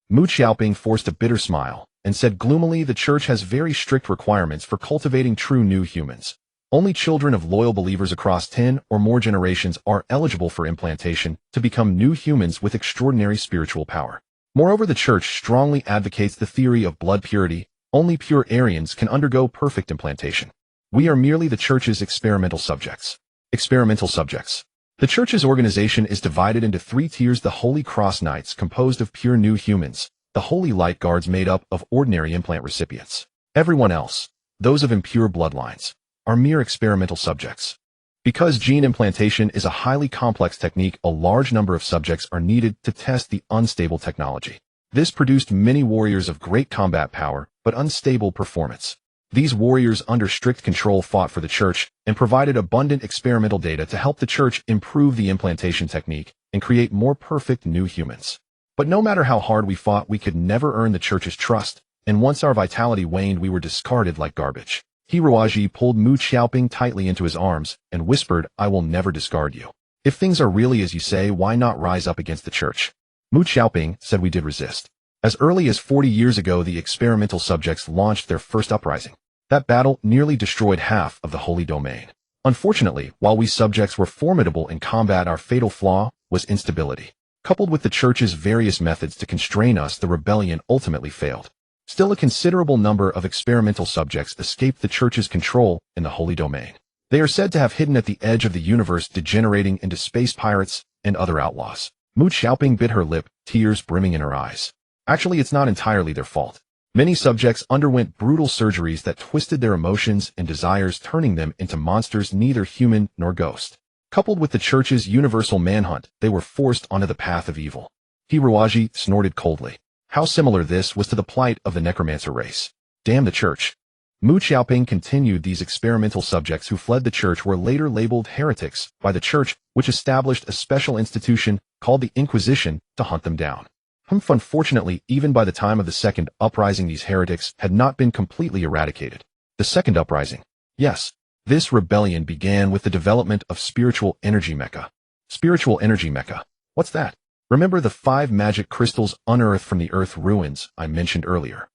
Speaker 1: Mu Xiaoping forced a bitter smile and said gloomily, the church has very strict requirements for cultivating true new humans. Only children of loyal believers across 10 or more generations are eligible for implantation to become new humans with extraordinary spiritual power. Moreover, the church strongly advocates the theory of blood purity. Only pure Aryans can undergo perfect implantation. We are merely the church's experimental subjects. Experimental subjects. The church's organization is divided into 3 tiers: the Holy Cross Knights, composed of pure new humans; the Holy Light Guards, made up of ordinary implant recipients. Everyone else, those of impure bloodlines, are mere experimental subjects. Because gene implantation is a highly complex technique, a large number of subjects are needed to test the unstable technology. This produced many warriors of great combat power, but unstable performance. These warriors under strict control fought for the church and provided abundant experimental data to help the church improve the implantation technique and create more perfect new humans. But no matter how hard we fought, we could never earn the church's trust, and once our vitality waned, we were discarded like garbage. Hiroaji pulled Mu Xiaoping tightly into his arms and whispered, I will never discard you. If things are really as you say, why not rise up against the church? Mu Xiaoping said, we did resist. As early as 40 years ago, the experimental subjects launched their first uprising. That battle nearly destroyed half of the Holy Domain. Unfortunately, while we subjects were formidable in combat, our fatal flaw was instability. Coupled with the church's various methods to constrain us, the rebellion ultimately failed. Still, a considerable number of experimental subjects escaped the church's control in the Holy Domain. They are said to have hidden at the edge of the universe, degenerating into space pirates and other outlaws. Mu Xiaoping bit her lip, tears brimming in her eyes. Actually, it's not entirely their fault. Many subjects underwent brutal surgeries that twisted their emotions and desires, turning them into monsters neither human nor ghost. Coupled with the church's universal manhunt, they were forced onto the path of evil. Hiruaji snorted coldly. How similar this was to the plight of the necromancer race. Damn the church. Mu Xiaoping continued. These experimental subjects who fled the church were later labeled heretics by the church, which established a special institution called the Inquisition to hunt them down. Unfortunately, even by the time of the second uprising, these heretics had not been completely eradicated. The second uprising. Yes. This rebellion began with the development of spiritual energy mecha. Spiritual energy mecha. What's that? Remember the 5 magic crystals unearthed from the earth ruins I mentioned earlier?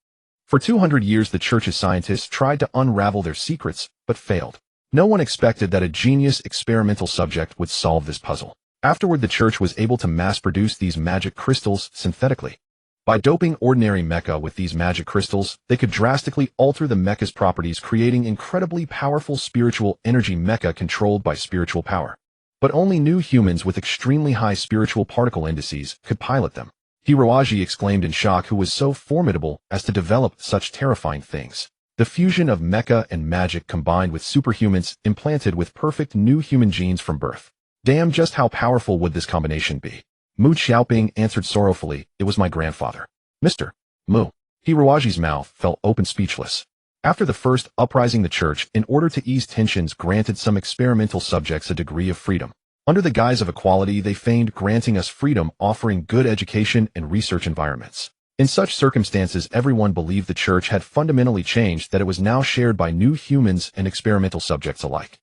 Speaker 1: For 200 years the church's scientists tried to unravel their secrets, but failed. No one expected that a genius experimental subject would solve this puzzle. Afterward the church was able to mass-produce these magic crystals synthetically. By doping ordinary mecha with these magic crystals, they could drastically alter the mecha's properties, creating incredibly powerful spiritual energy mecha controlled by spiritual power. But only new humans with extremely high spiritual particle indices could pilot them. Hiruaji exclaimed in shock, who was so formidable as to develop such terrifying things. The fusion of mecha and magic combined with superhumans implanted with perfect new human genes from birth. Damn, just how powerful would this combination be? Mu Xiaoping answered sorrowfully, it was my grandfather. Mr. Mu. Hiruaji's mouth fell open, speechless. After the first uprising, the church, in order to ease tensions, granted some experimental subjects a degree of freedom. Under the guise of equality, they feigned granting us freedom, offering good education and research environments. In such circumstances, everyone believed the church had fundamentally changed, that it was now shared by new humans and experimental subjects alike.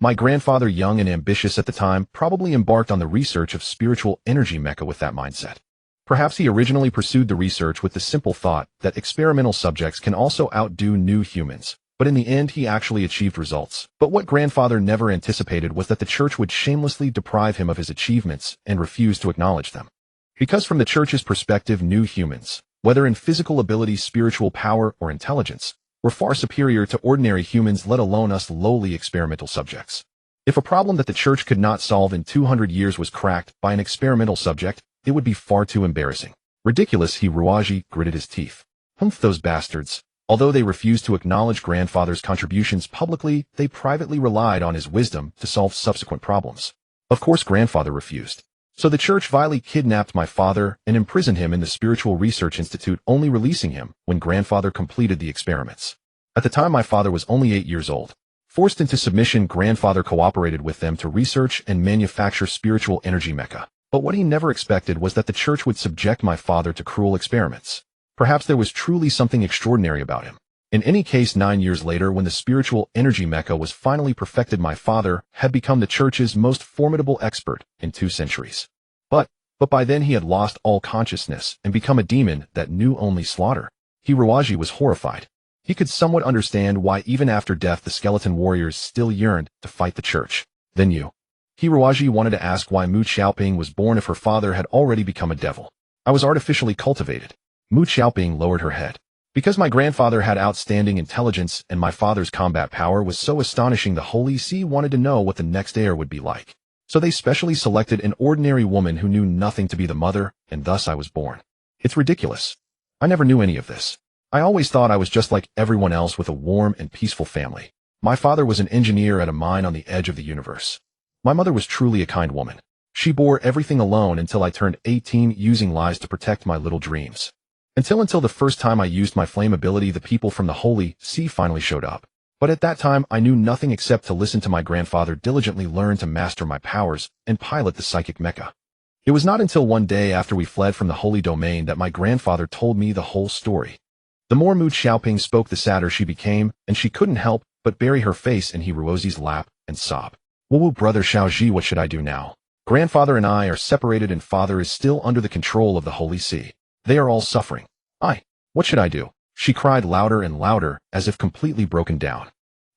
Speaker 1: My grandfather, young and ambitious at the time, probably embarked on the research of spiritual energy mecha with that mindset. Perhaps he originally pursued the research with the simple thought that experimental subjects can also outdo new humans, but in the end he actually achieved results. But what grandfather never anticipated was that the church would shamelessly deprive him of his achievements and refuse to acknowledge them. Because from the church's perspective, new humans, whether in physical ability, spiritual power, or intelligence, were far superior to ordinary humans, let alone us lowly experimental subjects. If a problem that the church could not solve in 200 years was cracked by an experimental subject, it would be far too embarrassing. Ridiculous, Hiruaji gritted his teeth. Those bastards. Although they refused to acknowledge grandfather's contributions publicly, they privately relied on his wisdom to solve subsequent problems. Of course grandfather refused. So the church vilely kidnapped my father and imprisoned him in the Spiritual Research Institute, only releasing him when grandfather completed the experiments. At the time my father was only 8 years old. Forced into submission, grandfather cooperated with them to research and manufacture spiritual energy mecha. But what he never expected was that the church would subject my father to cruel experiments. Perhaps there was truly something extraordinary about him. In any case, 9 years later, when the spiritual energy mecha was finally perfected, my father had become the church's most formidable expert in 2 centuries. But by then he had lost all consciousness and become a demon that knew only slaughter. Hiruaji was horrified. He could somewhat understand why even after death the skeleton warriors still yearned to fight the church. Then you. Hiruaji wanted to ask why Mu Xiaoping was born if her father had already become a devil. I was artificially cultivated. Mu Xiaoping lowered her head. Because my grandfather had outstanding intelligence and my father's combat power was so astonishing, the Holy See wanted to know what the next heir would be like. So they specially selected an ordinary woman who knew nothing to be the mother, and thus I was born. It's ridiculous. I never knew any of this. I always thought I was just like everyone else with a warm and peaceful family. My father was an engineer at a mine on the edge of the universe. My mother was truly a kind woman. She bore everything alone until I turned 18, using lies to protect my little dreams. Until the first time I used my flame ability, the people from the Holy See finally showed up. But at that time I knew nothing except to listen to my grandfather, diligently learn to master my powers, and pilot the psychic mecha. It was not until one day after we fled from the holy domain that my grandfather told me the whole story. The more Mu Xiaoping spoke, the sadder she became, and she couldn't help but bury her face in Hiruozi's lap and sob. Woo, brother Xiaoji, what should I do now? Grandfather and I are separated and father is still under the control of the Holy See. They are all suffering. What should I do? She cried louder and louder, as if completely broken down.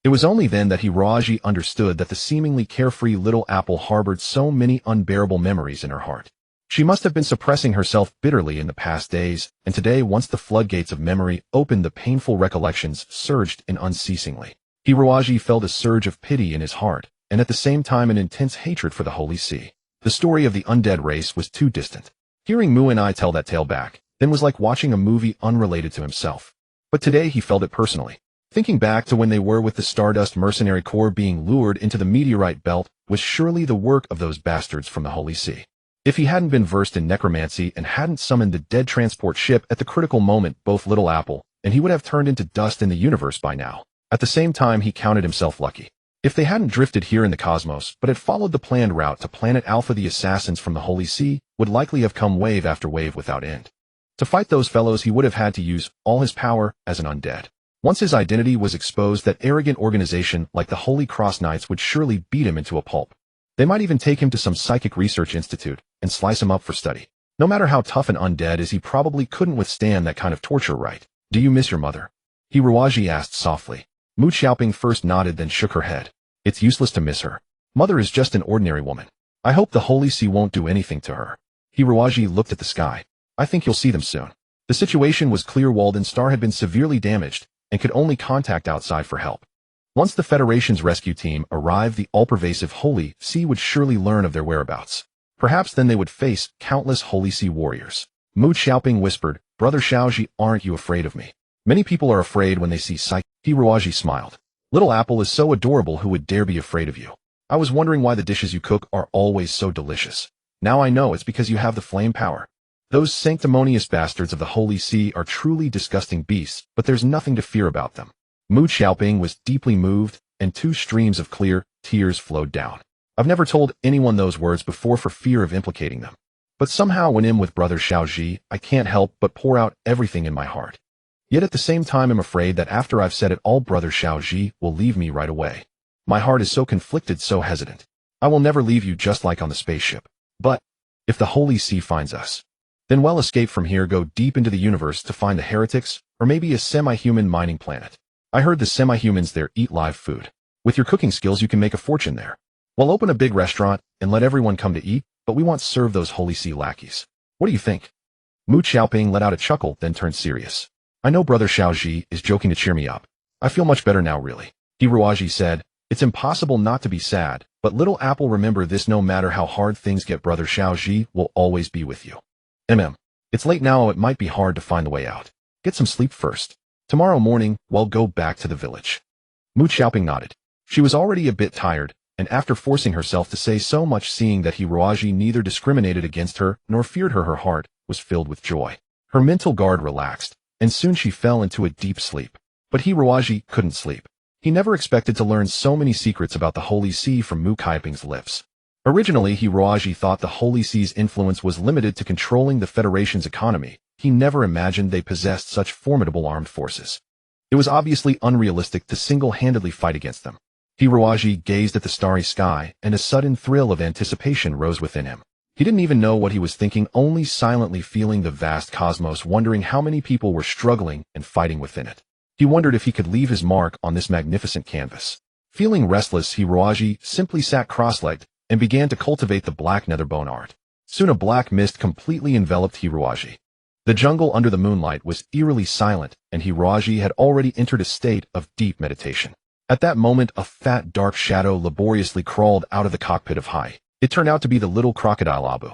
Speaker 1: It was only then that Hiruaji understood that the seemingly carefree little apple harbored so many unbearable memories in her heart. She must have been suppressing herself bitterly in the past days, and today, once the floodgates of memory opened, the painful recollections surged in unceasingly. Hiruaji felt a surge of pity in his heart, and at the same time an intense hatred for the Holy See. The story of the undead race was too distant. Hearing Mu and I tell that tale back then was like watching a movie unrelated to himself. But today he felt it personally. Thinking back to when they were with the Stardust Mercenary Corps being lured into the meteorite belt was surely the work of those bastards from the Holy See. If he hadn't been versed in necromancy and hadn't summoned the dead transport ship at the critical moment, both Little Apple and he would have turned into dust in the universe by now. At the same time, he counted himself lucky. If they hadn't drifted here in the cosmos, but had followed the planned route to Planet Alpha, the assassins from the Holy See would likely have come wave after wave without end. To fight those fellows, he would have had to use all his power as an undead. Once his identity was exposed, that arrogant organization like the Holy Cross Knights would surely beat him into a pulp. They might even take him to some psychic research institute and slice him up for study. No matter how tough an undead is, he probably couldn't withstand that kind of torture, right? Do you miss your mother? Hiruaji asked softly. Mu Xiaoping first nodded, then shook her head. It's useless to miss her. Mother is just an ordinary woman. I hope the Holy See won't do anything to her. Hiruaji looked at the sky. I think you'll see them soon. The situation was clear. Walden Star had been severely damaged and could only contact outside for help. Once the Federation's rescue team arrived, the all-pervasive Holy See would surely learn of their whereabouts. Perhaps then they would face countless Holy See warriors. Mu Xiaoping whispered, Brother Xiaoji, aren't you afraid of me? Many people are afraid when they see psych. Hiruaji smiled. Little Apple is so adorable, who would dare be afraid of you? I was wondering why the dishes you cook are always so delicious. Now I know, it's because you have the flame power. Those sanctimonious bastards of the Holy See are truly disgusting beasts, but there's nothing to fear about them. Mu Xiaoping was deeply moved, and 2 streams of clear tears flowed down. I've never told anyone those words before for fear of implicating them. But somehow when I'm with Brother Xiaoji, I can't help but pour out everything in my heart. Yet at the same time, I'm afraid that after I've said it all, Brother Xiaoji will leave me right away. My heart is so conflicted, so hesitant. I will never leave you, just like on the spaceship. But if the Holy See finds us, then we'll escape from here, go deep into the universe to find the heretics, or maybe a semi-human mining planet. I heard the semi-humans there eat live food. With your cooking skills, you can make a fortune there. We'll open a big restaurant and let everyone come to eat, but we won't serve those Holy See lackeys. What do you think? Mu Xiaoping let out a chuckle, then turned serious. I know Brother Xiaoji is joking to cheer me up. I feel much better now, really. Hiruaji said, it's impossible not to be sad, but Little Apple, remember this, no matter how hard things get, Brother Xiaoji will always be with you. It's late now, it might be hard to find the way out. Get some sleep first. Tomorrow morning, we'll go back to the village. Mu Xiaoping nodded. She was already a bit tired, and after forcing herself to say so much, seeing that Hiruaji neither discriminated against her nor feared her, her heart was filled with joy. Her mental guard relaxed, and soon she fell into a deep sleep. But Hiruaji couldn't sleep. He never expected to learn so many secrets about the Holy See from Mu Xiaoping's lips. Originally, Hiruaji thought the Holy See's influence was limited to controlling the Federation's economy. He never imagined they possessed such formidable armed forces. It was obviously unrealistic to single-handedly fight against them. Hiruaji gazed at the starry sky, and a sudden thrill of anticipation rose within him. He didn't even know what he was thinking, only silently feeling the vast cosmos, wondering how many people were struggling and fighting within it. He wondered if he could leave his mark on this magnificent canvas. Feeling restless, Hiruaji simply sat cross-legged and began to cultivate the black netherbone art. Soon a black mist completely enveloped Hiruaji. The jungle under the moonlight was eerily silent, and Hiruaji had already entered a state of deep meditation. At that moment, a fat, dark shadow laboriously crawled out of the cockpit of Hai. It turned out to be the little crocodile Abu.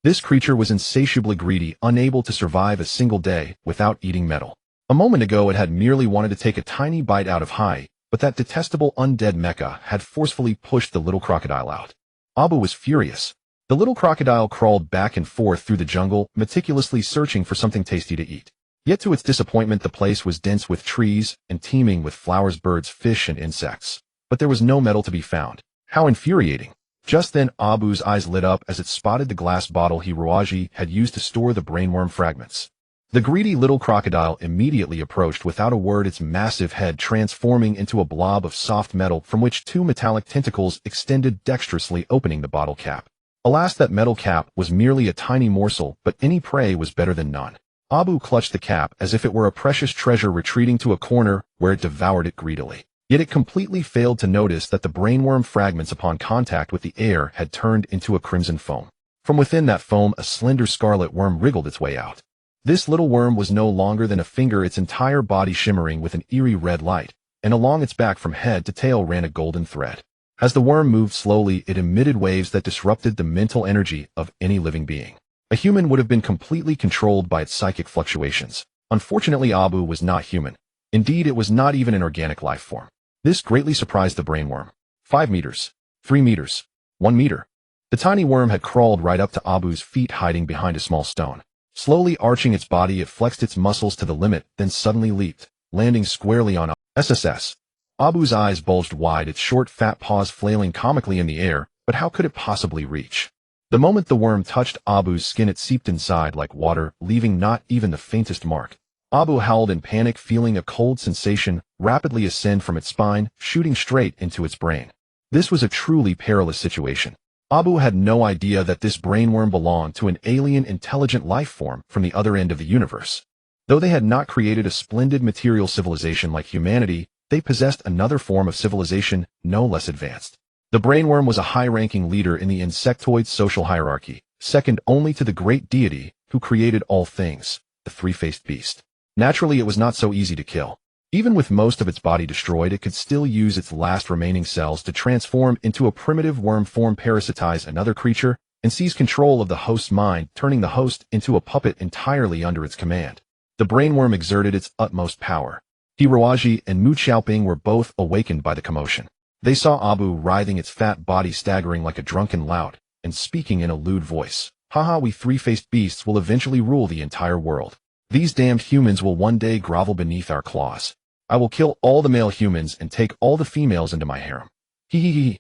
Speaker 1: This creature was insatiably greedy, unable to survive a single day without eating metal. A moment ago, it had merely wanted to take a tiny bite out of Hai, but that detestable undead mecha had forcefully pushed the little crocodile out. Abu was furious. The little crocodile crawled back and forth through the jungle, meticulously searching for something tasty to eat. Yet to its disappointment, the place was dense with trees and teeming with flowers, birds, fish, and insects. But there was no metal to be found. How infuriating. Just then, Abu's eyes lit up as it spotted the glass bottle Hiruaji had used to store the brainworm fragments. The greedy little crocodile immediately approached without a word, its massive head transforming into a blob of soft metal from which 2 metallic tentacles extended dexterously, opening the bottle cap. Alas, that metal cap was merely a tiny morsel, but any prey was better than none. Abu clutched the cap as if it were a precious treasure, retreating to a corner where it devoured it greedily. Yet it completely failed to notice that the brainworm fragments, upon contact with the air, had turned into a crimson foam. From within that foam, a slender scarlet worm wriggled its way out. This little worm was no longer than a finger, its entire body shimmering with an eerie red light, and along its back from head to tail ran a golden thread. As the worm moved slowly, it emitted waves that disrupted the mental energy of any living being. A human would have been completely controlled by its psychic fluctuations. Unfortunately, Abu was not human. Indeed, it was not even an organic life form. This greatly surprised the brainworm. 5 meters. 3 meters. 1 meter. The tiny worm had crawled right up to Abu's feet, hiding behind a small stone. Slowly arching its body, it flexed its muscles to the limit, then suddenly leaped, landing squarely on SSS. Abu's eyes bulged wide, its short fat paws flailing comically in the air, but how could it possibly reach? The moment the worm touched Abu's skin, it seeped inside like water, leaving not even the faintest mark. Abu howled in panic, feeling a cold sensation rapidly ascend from its spine, shooting straight into its brain. This was a truly perilous situation. Abu had no idea that this brainworm belonged to an alien intelligent life form from the other end of the universe. Though they had not created a splendid material civilization like humanity, they possessed another form of civilization no less advanced. The brainworm was a high-ranking leader in the insectoid social hierarchy, second only to the great deity who created all things, the three-faced beast. Naturally, it was not so easy to kill. Even with most of its body destroyed, it could still use its last remaining cells to transform into a primitive worm form, parasitize another creature, and seize control of the host's mind, turning the host into a puppet entirely under its command. The brainworm exerted its utmost power. Hiroaji and Mu Xiaoping were both awakened by the commotion. They saw Abu writhing, its fat body staggering like a drunken lout, and speaking in a lewd voice. Haha, we three-faced beasts will eventually rule the entire world. These damned humans will one day grovel beneath our claws. I will kill all the male humans and take all the females into my harem. Hee hee hee.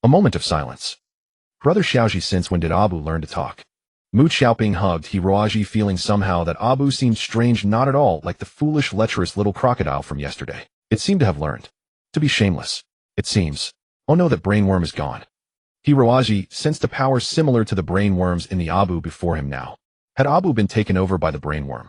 Speaker 1: A moment of silence. Brother Xiaoji, since when did Abu learn to talk? Mu Xiaoping hugged Hiroaji, feeling somehow that Abu seemed strange, not at all like the foolish, lecherous little crocodile from yesterday. It seemed to have learned to be shameless. It seems. Oh no, that brainworm is gone. Hiroaji sensed a power similar to the brainworms in the Abu before him now. Had Abu been taken over by the brainworm?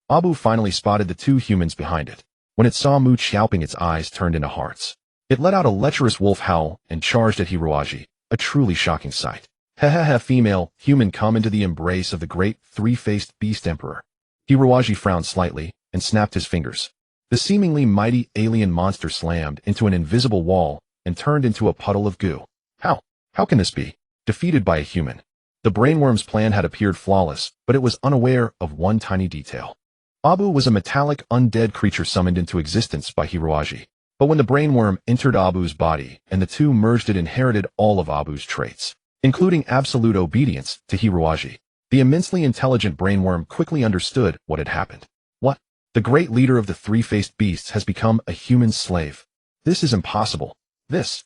Speaker 1: Abu finally spotted the two humans behind it. When it saw Mu Xiaoping, its eyes turned into hearts. It let out a lecherous wolf howl and charged at Hiroaji, a truly shocking sight. Ha, female human, come into the embrace of the great three-faced beast emperor. Hiroaji frowned slightly and snapped his fingers. The seemingly mighty alien monster slammed into an invisible wall and turned into a puddle of goo. How can this be? Defeated by a human. The brainworm's plan had appeared flawless, but it was unaware of one tiny detail. Abu was a metallic undead creature summoned into existence by Hiroaji. But when the brainworm entered Abu's body and the two merged, it inherited all of Abu's traits, including absolute obedience to Hiroaji. The immensely intelligent brainworm quickly understood what had happened. What? The great leader of the three-faced beasts has become a human slave. This is impossible. This.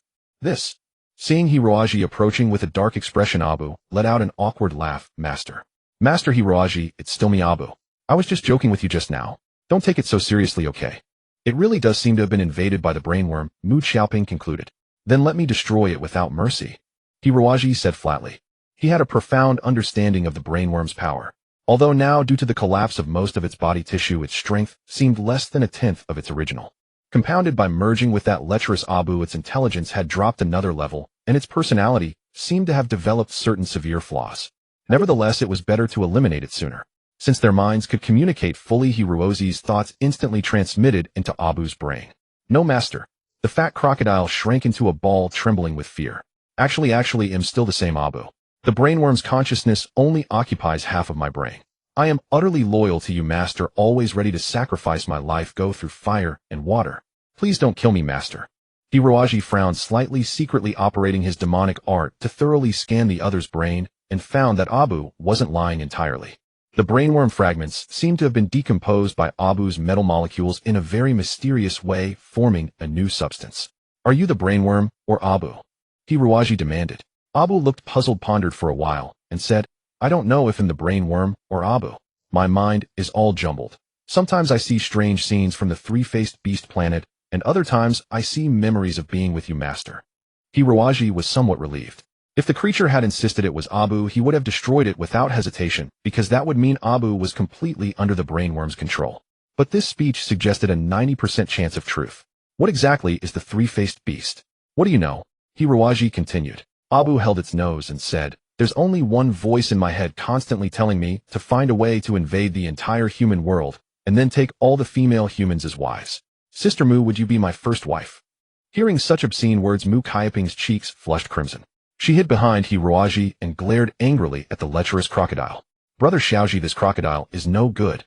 Speaker 1: Seeing Hiroaji approaching with a dark expression, Abu let out an awkward laugh. Master Hiroaji, it's still me, Abu. I was just joking with you just now. Don't take it so seriously, okay? It really does seem to have been invaded by the brainworm, Mu Xiaoping concluded. Then let me destroy it without mercy, Hiroaji said flatly. He had a profound understanding of the brainworm's power. Although now, due to the collapse of most of its body tissue, its strength seemed less than a tenth of its original. Compounded by merging with that lecherous Abu, its intelligence had dropped another level, and its personality seemed to have developed certain severe flaws. Nevertheless, it was better to eliminate it sooner. Since their minds could communicate fully, Hiroaji's thoughts instantly transmitted into Abu's brain. No, master. The fat crocodile shrank into a ball, trembling with fear. Actually, I'm still the same Abu. The brainworm's consciousness only occupies half of my brain. I am utterly loyal to you, master, always ready to sacrifice my life, go through fire and water. Please don't kill me, master. Hiroaji frowned slightly, secretly operating his demonic art to thoroughly scan the other's brain, and found that Abu wasn't lying entirely. The brainworm fragments seemed to have been decomposed by Abu's metal molecules in a very mysterious way, forming a new substance. Are you the brainworm, or Abu? Hiroaji demanded. Abu looked puzzled, pondered for a while, and said, I don't know if I'm the brainworm or Abu. My mind is all jumbled. Sometimes I see strange scenes from the three-faced beast planet, and other times I see memories of being with you, master. Hiroaji was somewhat relieved. If the creature had insisted it was Abu, he would have destroyed it without hesitation, because that would mean Abu was completely under the brainworm's control. But this speech suggested a 90% chance of truth. What exactly is the three-faced beast? What do you know? Hiroaji continued. Abu held its nose and said, There's only one voice in my head constantly telling me to find a way to invade the entire human world, and then take all the female humans as wives. Sister Mu, would you be my first wife? Hearing such obscene words, Mu Xiaoping's cheeks flushed crimson. She hid behind Hiroaji and glared angrily at the lecherous crocodile. Brother Xiaoji, this crocodile is no good.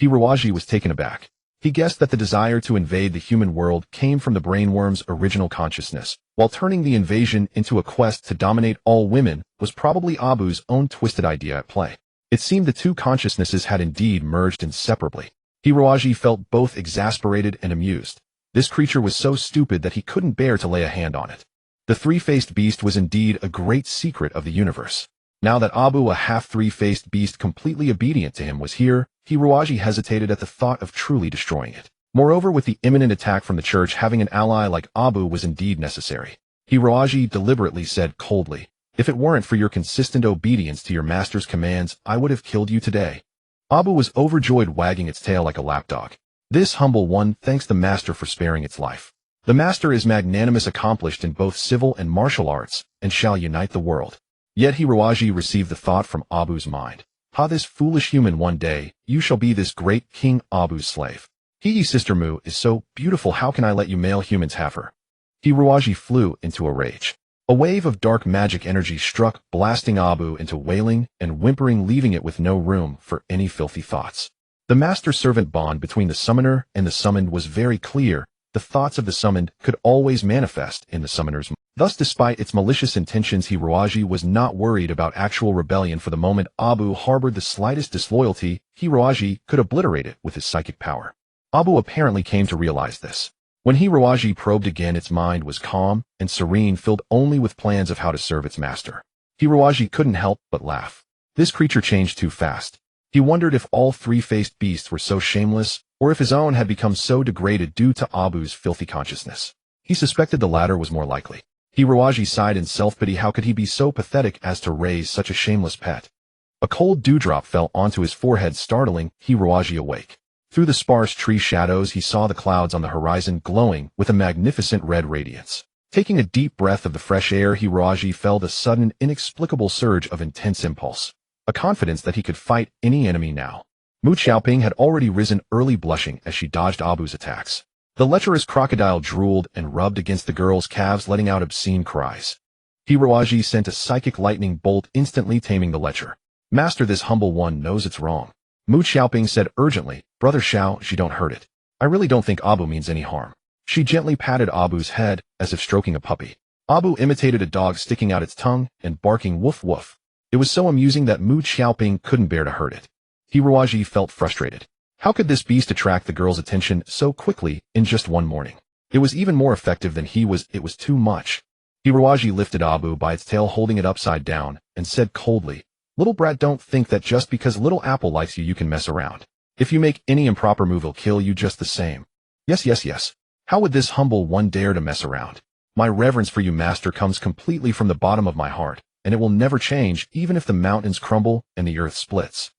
Speaker 1: Hiroaji was taken aback. He guessed that the desire to invade the human world came from the brainworm's original consciousness, while turning the invasion into a quest to dominate all women was probably Abu's own twisted idea at play. It seemed the two consciousnesses had indeed merged inseparably. Hiroaji felt both exasperated and amused. This creature was so stupid that he couldn't bear to lay a hand on it. The three-faced beast was indeed a great secret of the universe. Now that Abu, a half-three-faced beast completely obedient to him, was here, Hiroaji hesitated at the thought of truly destroying it. Moreover, with the imminent attack from the church, having an ally like Abu was indeed necessary. Hiroaji deliberately said coldly, "If it weren't for your consistent obedience to your master's commands, I would have killed you today." Abu was overjoyed, wagging its tail like a lapdog. "This humble one thanks the master for sparing its life. The master is magnanimous, accomplished in both civil and martial arts, and shall unite the world." Yet Hiroaji received the thought from Abu's mind. "Ha, this foolish human, one day, you shall be this great King Abu's slave. Hii's sister Mu is so beautiful, how can I let you male humans have her?" Hiroaji flew into a rage. A wave of dark magic energy struck, blasting Abu into wailing and whimpering, leaving it with no room for any filthy thoughts. The master-servant bond between the summoner and the summoned was very clear. The thoughts of the summoned could always manifest in the summoner's mind. Thus, despite its malicious intentions, Hiroaji was not worried about actual rebellion. For the moment Abu harbored the slightest disloyalty, Hiroaji could obliterate it with his psychic power. Abu apparently came to realize this. When Hiroaji probed again, its mind was calm and serene, filled only with plans of how to serve its master. Hiroaji couldn't help but laugh. This creature changed too fast. He wondered if all three-faced beasts were so shameless, or if his own had become so degraded due to Abu's filthy consciousness. He suspected the latter was more likely. Hiroaji sighed in self-pity. How could he be so pathetic as to raise such a shameless pet? A cold dewdrop fell onto his forehead, startling Hiroaji awake. Through the sparse tree shadows, he saw the clouds on the horizon glowing with a magnificent red radiance. Taking a deep breath of the fresh air, Hiroaji felt a sudden, inexplicable surge of intense impulse, a confidence that he could fight any enemy now. Mu Xiaoping had already risen early, blushing as she dodged Abu's attacks. The lecherous crocodile drooled and rubbed against the girl's calves, letting out obscene cries. Hiroaji sent a psychic lightning bolt, instantly taming the lecher. "Master, this humble one knows it's wrong," Mu Xiaoping said urgently. "Brother Xiao, she don't hurt it. I really don't think Abu means any harm." She gently patted Abu's head as if stroking a puppy. Abu imitated a dog, sticking out its tongue and barking woof woof. It was so amusing that Mu Xiaoping couldn't bear to hurt it. Hiroaji felt frustrated. How could this beast attract the girl's attention so quickly in just one morning? It was even more effective than he was. It was too much. Hiroaji lifted Abu by its tail, holding it upside down, and said coldly, "Little brat, don't think that just because Little Apple likes you, you can mess around. If you make any improper move, he'll kill you just the same." Yes. How would this humble one dare to mess around? My reverence for you, master, comes completely from the bottom of my heart, and it will never change, even if the mountains crumble and the earth splits.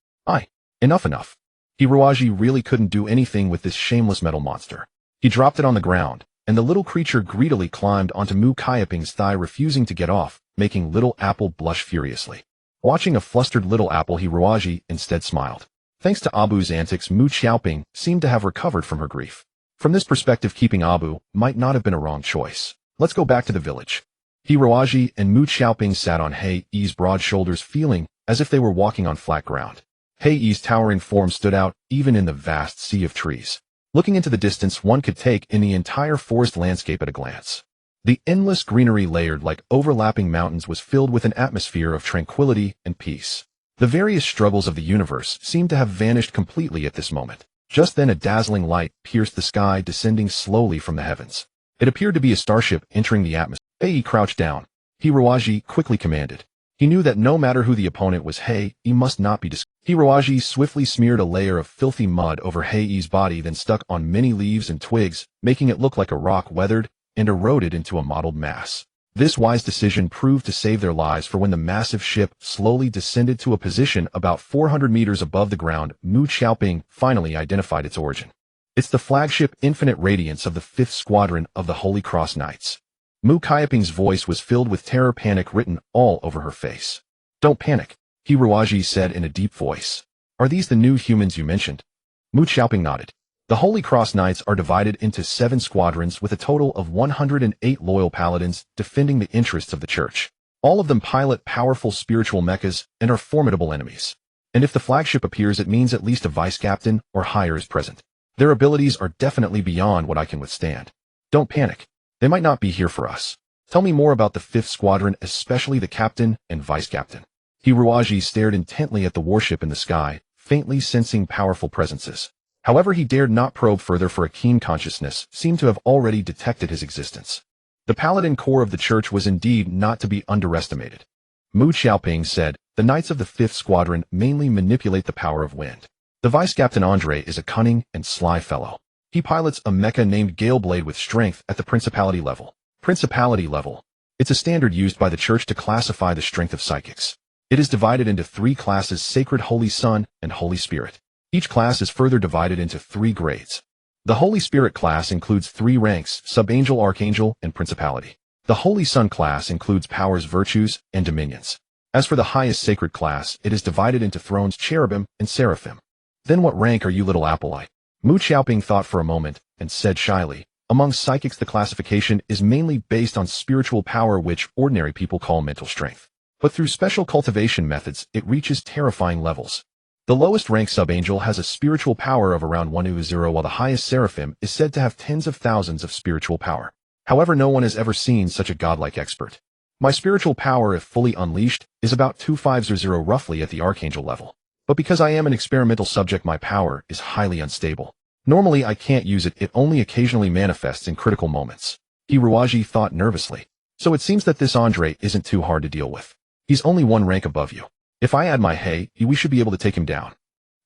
Speaker 1: Enough. Hiroaji really couldn't do anything with this shameless metal monster. He dropped it on the ground, and the little creature greedily climbed onto Mu Xiaoping's thigh, refusing to get off, making Little Apple blush furiously. Watching a flustered Little Apple, Hiroaji instead smiled. Thanks to Abu's antics, Mu Xiaoping seemed to have recovered from her grief. From this perspective, keeping Abu might not have been a wrong choice. Let's go back to the village. Hiroaji and Mu Xiaoping sat on Hei's broad shoulders, feeling as if they were walking on flat ground. Hei's towering form stood out even in the vast sea of trees. Looking into the distance, one could take in the entire forest landscape at a glance. The endless greenery, layered like overlapping mountains, was filled with an atmosphere of tranquility and peace. The various struggles of the universe seemed to have vanished completely at this moment. Just then a dazzling light pierced the sky, descending slowly from the heavens. It appeared to be a starship entering the atmosphere. Hei crouched down. Hiroaji quickly commanded. He knew that no matter who the opponent was, he must not be Hiroaji swiftly smeared a layer of filthy mud over Hei's body, then stuck on many leaves and twigs, making it look like a rock, weathered and eroded into a mottled mass. This wise decision proved to save their lives, for when the massive ship slowly descended to a position about 400 meters above the ground, Mu Xiaoping finally identified its origin. "It's the flagship Infinite Radiance of the 5th Squadron of the Holy Cross Knights." Mu Xiaoping's voice was filled with terror, panic written all over her face. "Don't panic," Hiroaji said in a deep voice. "Are these the new humans you mentioned?" Mu Xiaoping nodded. The Holy Cross Knights are divided into 7 squadrons with a total of 108 loyal paladins defending the interests of the church. All of them pilot powerful spiritual mechas and are formidable enemies. And if the flagship appears, it means at least a vice captain or higher is present. Their abilities are definitely beyond what I can withstand. Don't panic. They might not be here for us. Tell me more about the 5th Squadron, especially the captain and vice-captain. Hiruaji stared intently at the warship in the sky, faintly sensing powerful presences. However, he dared not probe further, for a keen consciousness seemed to have already detected his existence. The paladin corps of the church was indeed not to be underestimated. Mu Xiaoping said, the knights of the 5th Squadron mainly manipulate the power of wind. The vice-captain Andre is a cunning and sly fellow. He pilots a mecha named Galeblade with strength at the principality level. Principality level. It's a standard used by the church to classify the strength of psychics. It is divided into 3 classes: Sacred, Holy Son, and Holy Spirit. Each class is further divided into 3 grades. The Holy Spirit class includes 3 ranks: Subangel, Archangel, and Principality. The Holy Son class includes powers, virtues, and dominions. As for the highest Sacred class, it is divided into thrones, cherubim, and seraphim. Then what rank are you, little Appleye? Mu Xiaoping thought for a moment, and said shyly, among psychics the classification is mainly based on spiritual power, which ordinary people call mental strength. But through special cultivation methods, it reaches terrifying levels. The lowest rank Subangel has a spiritual power of around 100, while the highest Seraphim is said to have tens of thousands of spiritual power. However, no one has ever seen such a godlike expert. My spiritual power, if fully unleashed, is about 250 roughly at the Archangel level. But because I am an experimental subject, my power is highly unstable. Normally I can't use it, it only occasionally manifests in critical moments. Hiruaji thought nervously. So it seems that this Andre isn't too hard to deal with. He's only 1 rank above you. If I add my hey, we should be able to take him down.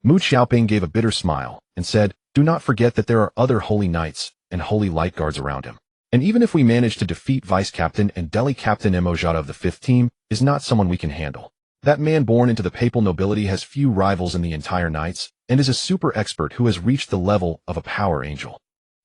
Speaker 1: Mu Xiaoping gave a bitter smile, and said, do not forget that there are other holy knights and holy light guards around him. And even if we manage to defeat Vice-Captain and Delhi Captain Emojata of the 5th team, is not someone we can handle. That man born into the papal nobility has few rivals in the entire knights, and is a super expert who has reached the level of a power angel.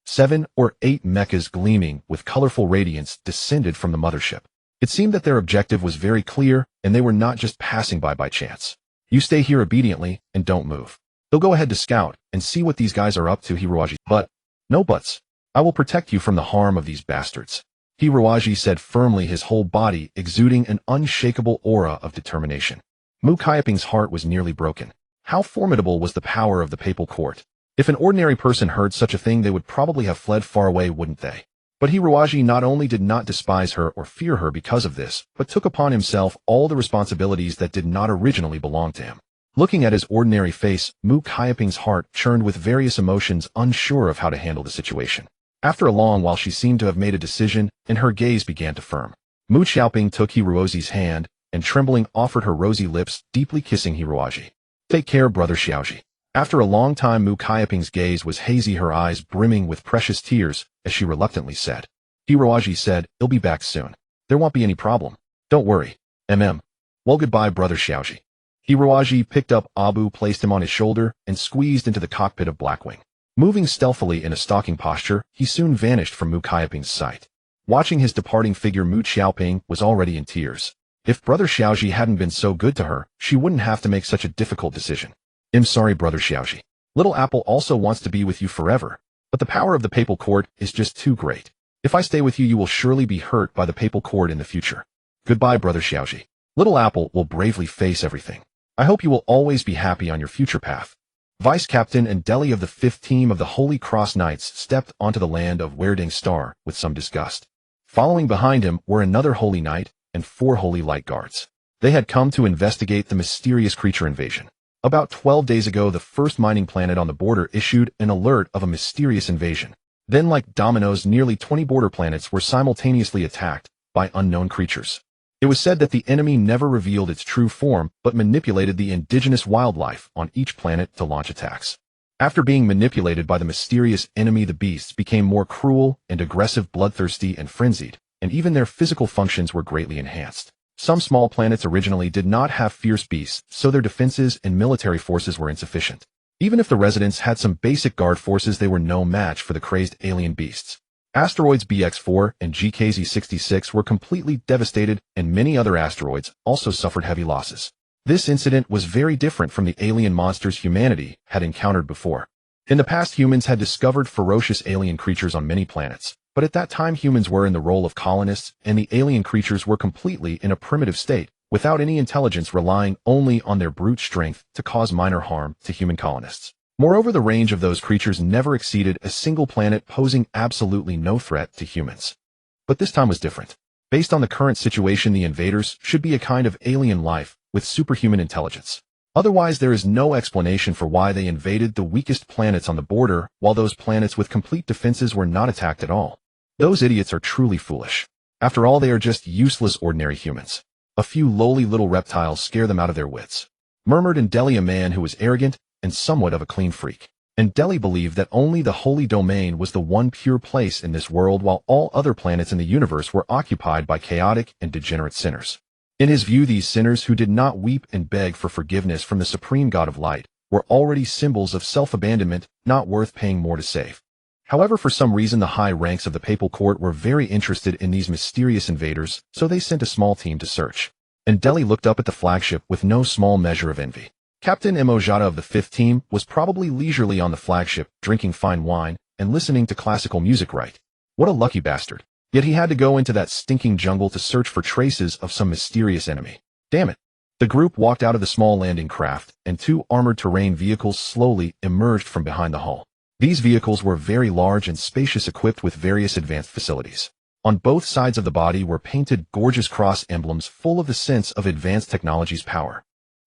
Speaker 1: 7 or 8 mechas gleaming with colorful radiance descended from the mothership. It seemed that their objective was very clear, and they were not just passing by chance. You stay here obediently, and don't move. They'll go ahead to scout, and see what these guys are up to, Hiruaji. But, no buts. I will protect you from the harm of these bastards. Hiruaji said firmly, his whole body exuding an unshakable aura of determination. Mu Xiaoping's heart was nearly broken. How formidable was the power of the papal court? If an ordinary person heard such a thing, they would probably have fled far away, wouldn't they? But Hiruaji not only did not despise her or fear her because of this, but took upon himself all the responsibilities that did not originally belong to him. Looking at his ordinary face, Mu Xiaoping's heart churned with various emotions, unsure of how to handle the situation. After a long while, she seemed to have made a decision, and her gaze began to firm. Mu Xiaoping took Hiruozi's hand, and trembling offered her rosy lips, deeply kissing Hiruaji. Take care, brother Xiaoji. After a long time, Mu Xiaoping's gaze was hazy, her eyes brimming with precious tears, as she reluctantly said. Hiruaji said, he'll be back soon. There won't be any problem. Don't worry. Well, goodbye, brother Xiaoji. Hiruaji picked up Abu, placed him on his shoulder, and squeezed into the cockpit of Blackwing. Moving stealthily in a stalking posture, he soon vanished from Mu Xiaoping's sight. Watching his departing figure, Mu Xiaoping was already in tears. If brother Xiaoji hadn't been so good to her, she wouldn't have to make such a difficult decision. I'm sorry, brother Xiaoji. Little Apple also wants to be with you forever, but the power of the papal court is just too great. If I stay with you, you will surely be hurt by the papal court in the future. Goodbye, brother Xiaoji. Little Apple will bravely face everything. I hope you will always be happy on your future path. Vice-Captain and Delhi of the 5th team of the Holy Cross Knights stepped onto the land of Weirding Star with some disgust. Following behind him were another Holy Knight and 4 Holy Light Guards. They had come to investigate the mysterious creature invasion. About 12 days ago, the first mining planet on the border issued an alert of a mysterious invasion. Then, like dominoes, nearly 20 border planets were simultaneously attacked by unknown creatures. It was said that the enemy never revealed its true form, but manipulated the indigenous wildlife on each planet to launch attacks. After being manipulated by the mysterious enemy, the beasts became more cruel and aggressive, bloodthirsty and frenzied, and even their physical functions were greatly enhanced. Some small planets originally did not have fierce beasts, so their defenses and military forces were insufficient. Even if the residents had some basic guard forces, they were no match for the crazed alien beasts. Asteroids BX4 and GKZ-66 were completely devastated, and many other asteroids also suffered heavy losses. This incident was very different from the alien monsters humanity had encountered before. In the past, humans had discovered ferocious alien creatures on many planets, but at that time humans were in the role of colonists, and the alien creatures were completely in a primitive state, without any intelligence, relying only on their brute strength to cause minor harm to human colonists. Moreover, the range of those creatures never exceeded a single planet, posing absolutely no threat to humans. But this time was different. Based on the current situation, the invaders should be a kind of alien life with superhuman intelligence. Otherwise, there is no explanation for why they invaded the weakest planets on the border, while those planets with complete defenses were not attacked at all. Those idiots are truly foolish. After all, they are just useless ordinary humans. A few lowly little reptiles scare them out of their wits, murmured Indeli, a man who was arrogant and somewhat of a clean freak. Indeli believed that only the holy domain was the one pure place in this world, while all other planets in the universe were occupied by chaotic and degenerate sinners. In his view, these sinners who did not weep and beg for forgiveness from the supreme God of light were already symbols of self-abandonment, not worth paying more to save. However, for some reason, the high ranks of the papal court were very interested in these mysterious invaders, so they sent a small team to search. Indeli looked up at the flagship with no small measure of envy. Captain Emojata of the 5th team was probably leisurely on the flagship, drinking fine wine and listening to classical music. Right? What a lucky bastard. Yet he had to go into that stinking jungle to search for traces of some mysterious enemy. Damn it. The group walked out of the small landing craft, and 2 armored terrain vehicles slowly emerged from behind the hull. These vehicles were very large and spacious, equipped with various advanced facilities. On both sides of the body were painted gorgeous cross emblems full of the sense of advanced technology's power.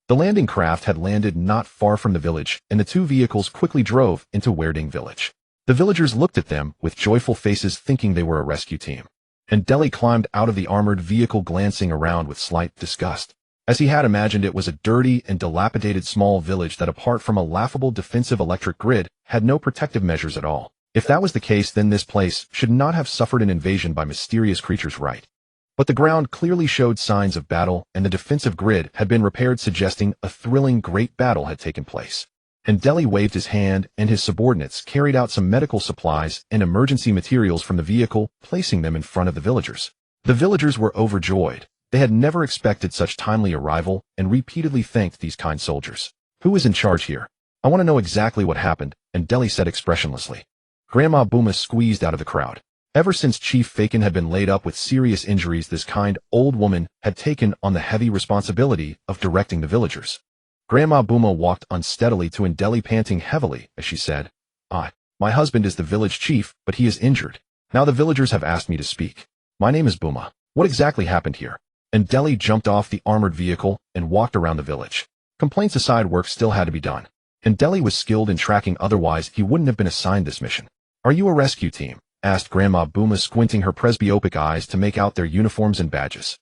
Speaker 1: The landing craft had landed not far from the village, and the 2 vehicles quickly drove into Yearning village. The villagers looked at them with joyful faces, thinking they were a rescue team. Indeli climbed out of the armored vehicle, glancing around with slight disgust. As he had imagined, it was a dirty and dilapidated small village that, apart from a laughable defensive electric grid, had no protective measures at all. If that was the case, then this place should not have suffered an invasion by mysterious creatures, right? But the ground clearly showed signs of battle, and the defensive grid had been repaired, suggesting a thrilling great battle had taken place. Indeli waved his hand, and his subordinates carried out some medical supplies and emergency materials from the vehicle, placing them in front of the villagers. The villagers were overjoyed. They had never expected such timely arrival, and repeatedly thanked these kind soldiers. Who is in charge here? I want to know exactly what happened, Indeli said expressionlessly. Grandma Booma squeezed out of the crowd. Ever since Chief Fakin had been laid up with serious injuries, this kind old woman had taken on the heavy responsibility of directing the villagers. Grandma Booma walked unsteadily to Indeli, panting heavily as she said, My husband is the village chief, but he is injured. Now the villagers have asked me to speak. My name is Booma. What exactly happened here? Indeli jumped off the armored vehicle and walked around the village. Complaints aside, work still had to be done. Indeli was skilled in tracking, otherwise he wouldn't have been assigned this mission. Are you a rescue team? Asked Grandma Booma, squinting her presbyopic eyes to make out their uniforms and badges.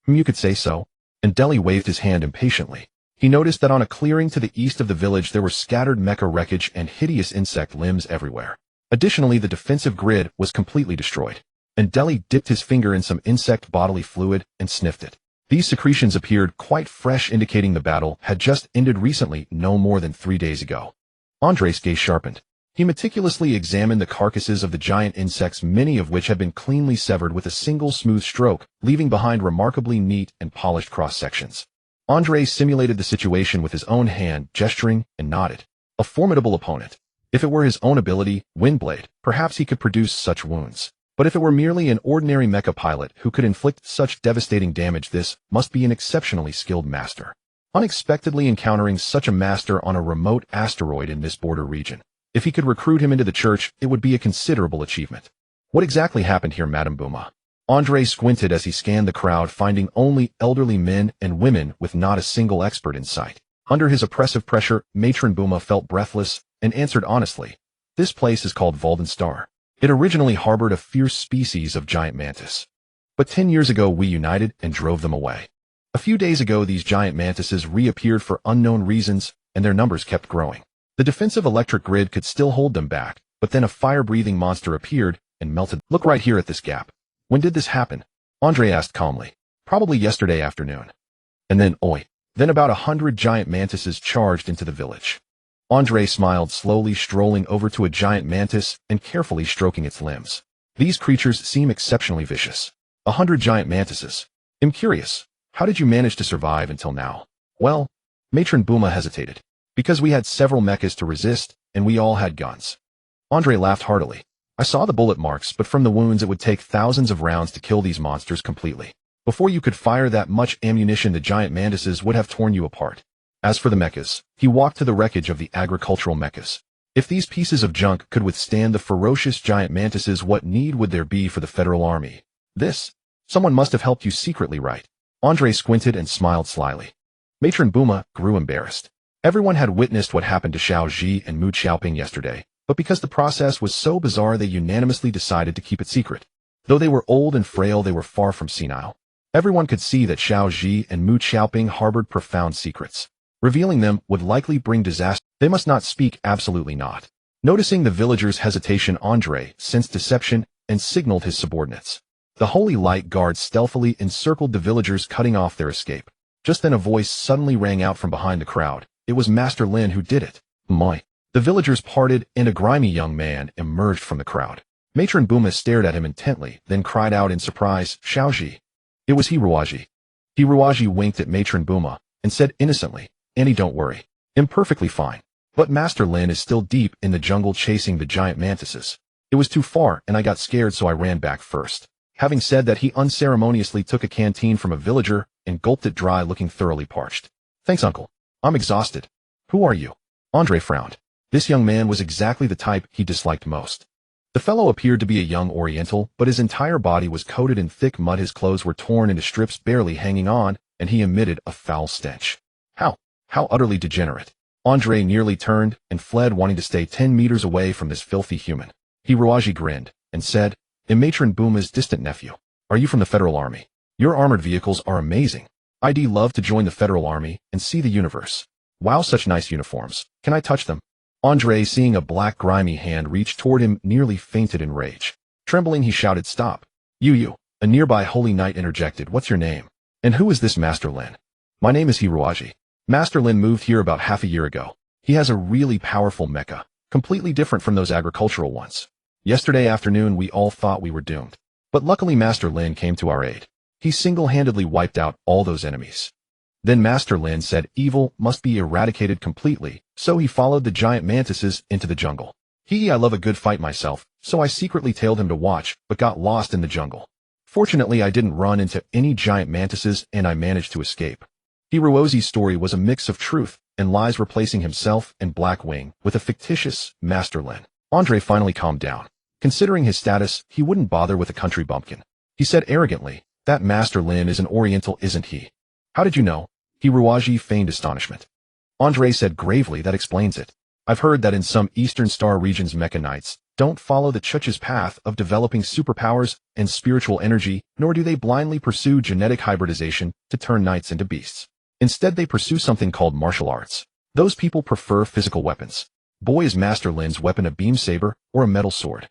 Speaker 1: You could say so. Indeli waved his hand impatiently. He noticed that on a clearing to the east of the village there were scattered mecha wreckage and hideous insect limbs everywhere. Additionally, the defensive grid was completely destroyed. Indeli dipped his finger in some insect bodily fluid and sniffed it. These secretions appeared quite fresh, indicating the battle had just ended recently, no more than 3 days ago. Andre's gaze sharpened. He meticulously examined the carcasses of the giant insects, many of which had been cleanly severed with a single smooth stroke, leaving behind remarkably neat and polished cross-sections. Andre simulated the situation with his own hand, gesturing and nodded. A formidable opponent. If it were his own ability, Windblade, perhaps he could produce such wounds. But if it were merely an ordinary mecha pilot who could inflict such devastating damage, this must be an exceptionally skilled master. Unexpectedly encountering such a master on a remote asteroid in this border region. If he could recruit him into the church, it would be a considerable achievement. What exactly happened here, Madame Booma? Andre squinted as he scanned the crowd, finding only elderly men and women with not a single expert in sight. Under his oppressive pressure, Matron Booma felt breathless and answered honestly, This place is called Valden Star. It originally harbored a fierce species of giant mantis. But 10 years ago we united and drove them away. A few days ago these giant mantises reappeared for unknown reasons, and their numbers kept growing. The defensive electric grid could still hold them back, but then a fire-breathing monster appeared and melted. Look right here at this gap. When did this happen? Andre asked calmly. Probably yesterday afternoon. And then about 100 giant mantises charged into the village. Andre smiled, slowly strolling over to a giant mantis and carefully stroking its limbs. These creatures seem exceptionally vicious. 100 giant mantises. I'm curious, how did you manage to survive until now? Well, Matron Booma hesitated. Because we had several mechas to resist, and we all had guns. Andre laughed heartily. I saw the bullet marks, but from the wounds it would take thousands of rounds to kill these monsters completely. Before you could fire that much ammunition, the giant mantises would have torn you apart. As for the mechas, he walked to the wreckage of the agricultural mechas. If these pieces of junk could withstand the ferocious giant mantises, what need would there be for the Federal Army? Someone must have helped you secretly, right? Andre squinted and smiled slyly. Matron Buma grew embarrassed. Everyone had witnessed what happened to Xiao Ji and Mu Xiaoping yesterday, but because the process was so bizarre, they unanimously decided to keep it secret. Though they were old and frail, they were far from senile. Everyone could see that Xiao Ji and Mu Xiaoping harbored profound secrets. Revealing them would likely bring disaster. They must not speak, absolutely not. Noticing the villagers' hesitation, Andre sensed deception and signaled his subordinates. The Holy Light Guard stealthily encircled the villagers, cutting off their escape. Just then a voice suddenly rang out from behind the crowd. It was Master Lin who did it. My. The villagers parted, and a grimy young man emerged from the crowd. Matron Buma stared at him intently, then cried out in surprise, Xiaoji. It was Hiruaji. Hiruaji winked at Matron Buma and said innocently, Annie, don't worry. I'm perfectly fine. But Master Lin is still deep in the jungle chasing the giant mantises. It was too far, and I got scared, so I ran back first. Having said that, he unceremoniously took a canteen from a villager and gulped it dry, looking thoroughly parched. Thanks, uncle. I'm exhausted. Who are you? Andre frowned. This young man was exactly the type he disliked most. The fellow appeared to be a young Oriental, but his entire body was coated in thick mud. His clothes were torn into strips, barely hanging on, and he emitted a foul stench. How utterly degenerate. Andre nearly turned and fled, wanting to stay 10 meters away from this filthy human. Hiruaji grinned and said, I'm Matron Buma's distant nephew. Are you from the Federal Army? Your armored vehicles are amazing. I'd love to join the Federal Army and see the universe. Wow, such nice uniforms. Can I touch them? Andre, seeing a black grimy hand reach toward him, nearly fainted in rage. Trembling, he shouted, Stop. You. A nearby holy knight interjected, What's your name? And who is this Master Lin? My name is Hiruaji. Master Lin moved here about half a year ago. He has a really powerful mecha, completely different from those agricultural ones. Yesterday afternoon, we all thought we were doomed. But luckily Master Lin came to our aid. He single-handedly wiped out all those enemies. Then Master Lin said evil must be eradicated completely, so he followed the giant mantises into the jungle. I love a good fight myself, so I secretly tailed him to watch, but got lost in the jungle. Fortunately, I didn't run into any giant mantises, and I managed to escape. Hiruozi's story was a mix of truth and lies, replacing himself and Blackwing with a fictitious Master Lin. Andre finally calmed down. Considering his status, he wouldn't bother with a country bumpkin. He said arrogantly, That Master Lin is an Oriental, isn't he? How did you know? Hiruaji feigned astonishment. Andre said gravely, That explains it. I've heard that in some Eastern Star regions mecha knights don't follow the Chuch's path of developing superpowers and spiritual energy, nor do they blindly pursue genetic hybridization to turn knights into beasts. Instead, they pursue something called martial arts. Those people prefer physical weapons. Boy, is Master Lin's weapon a beam saber or a metal sword?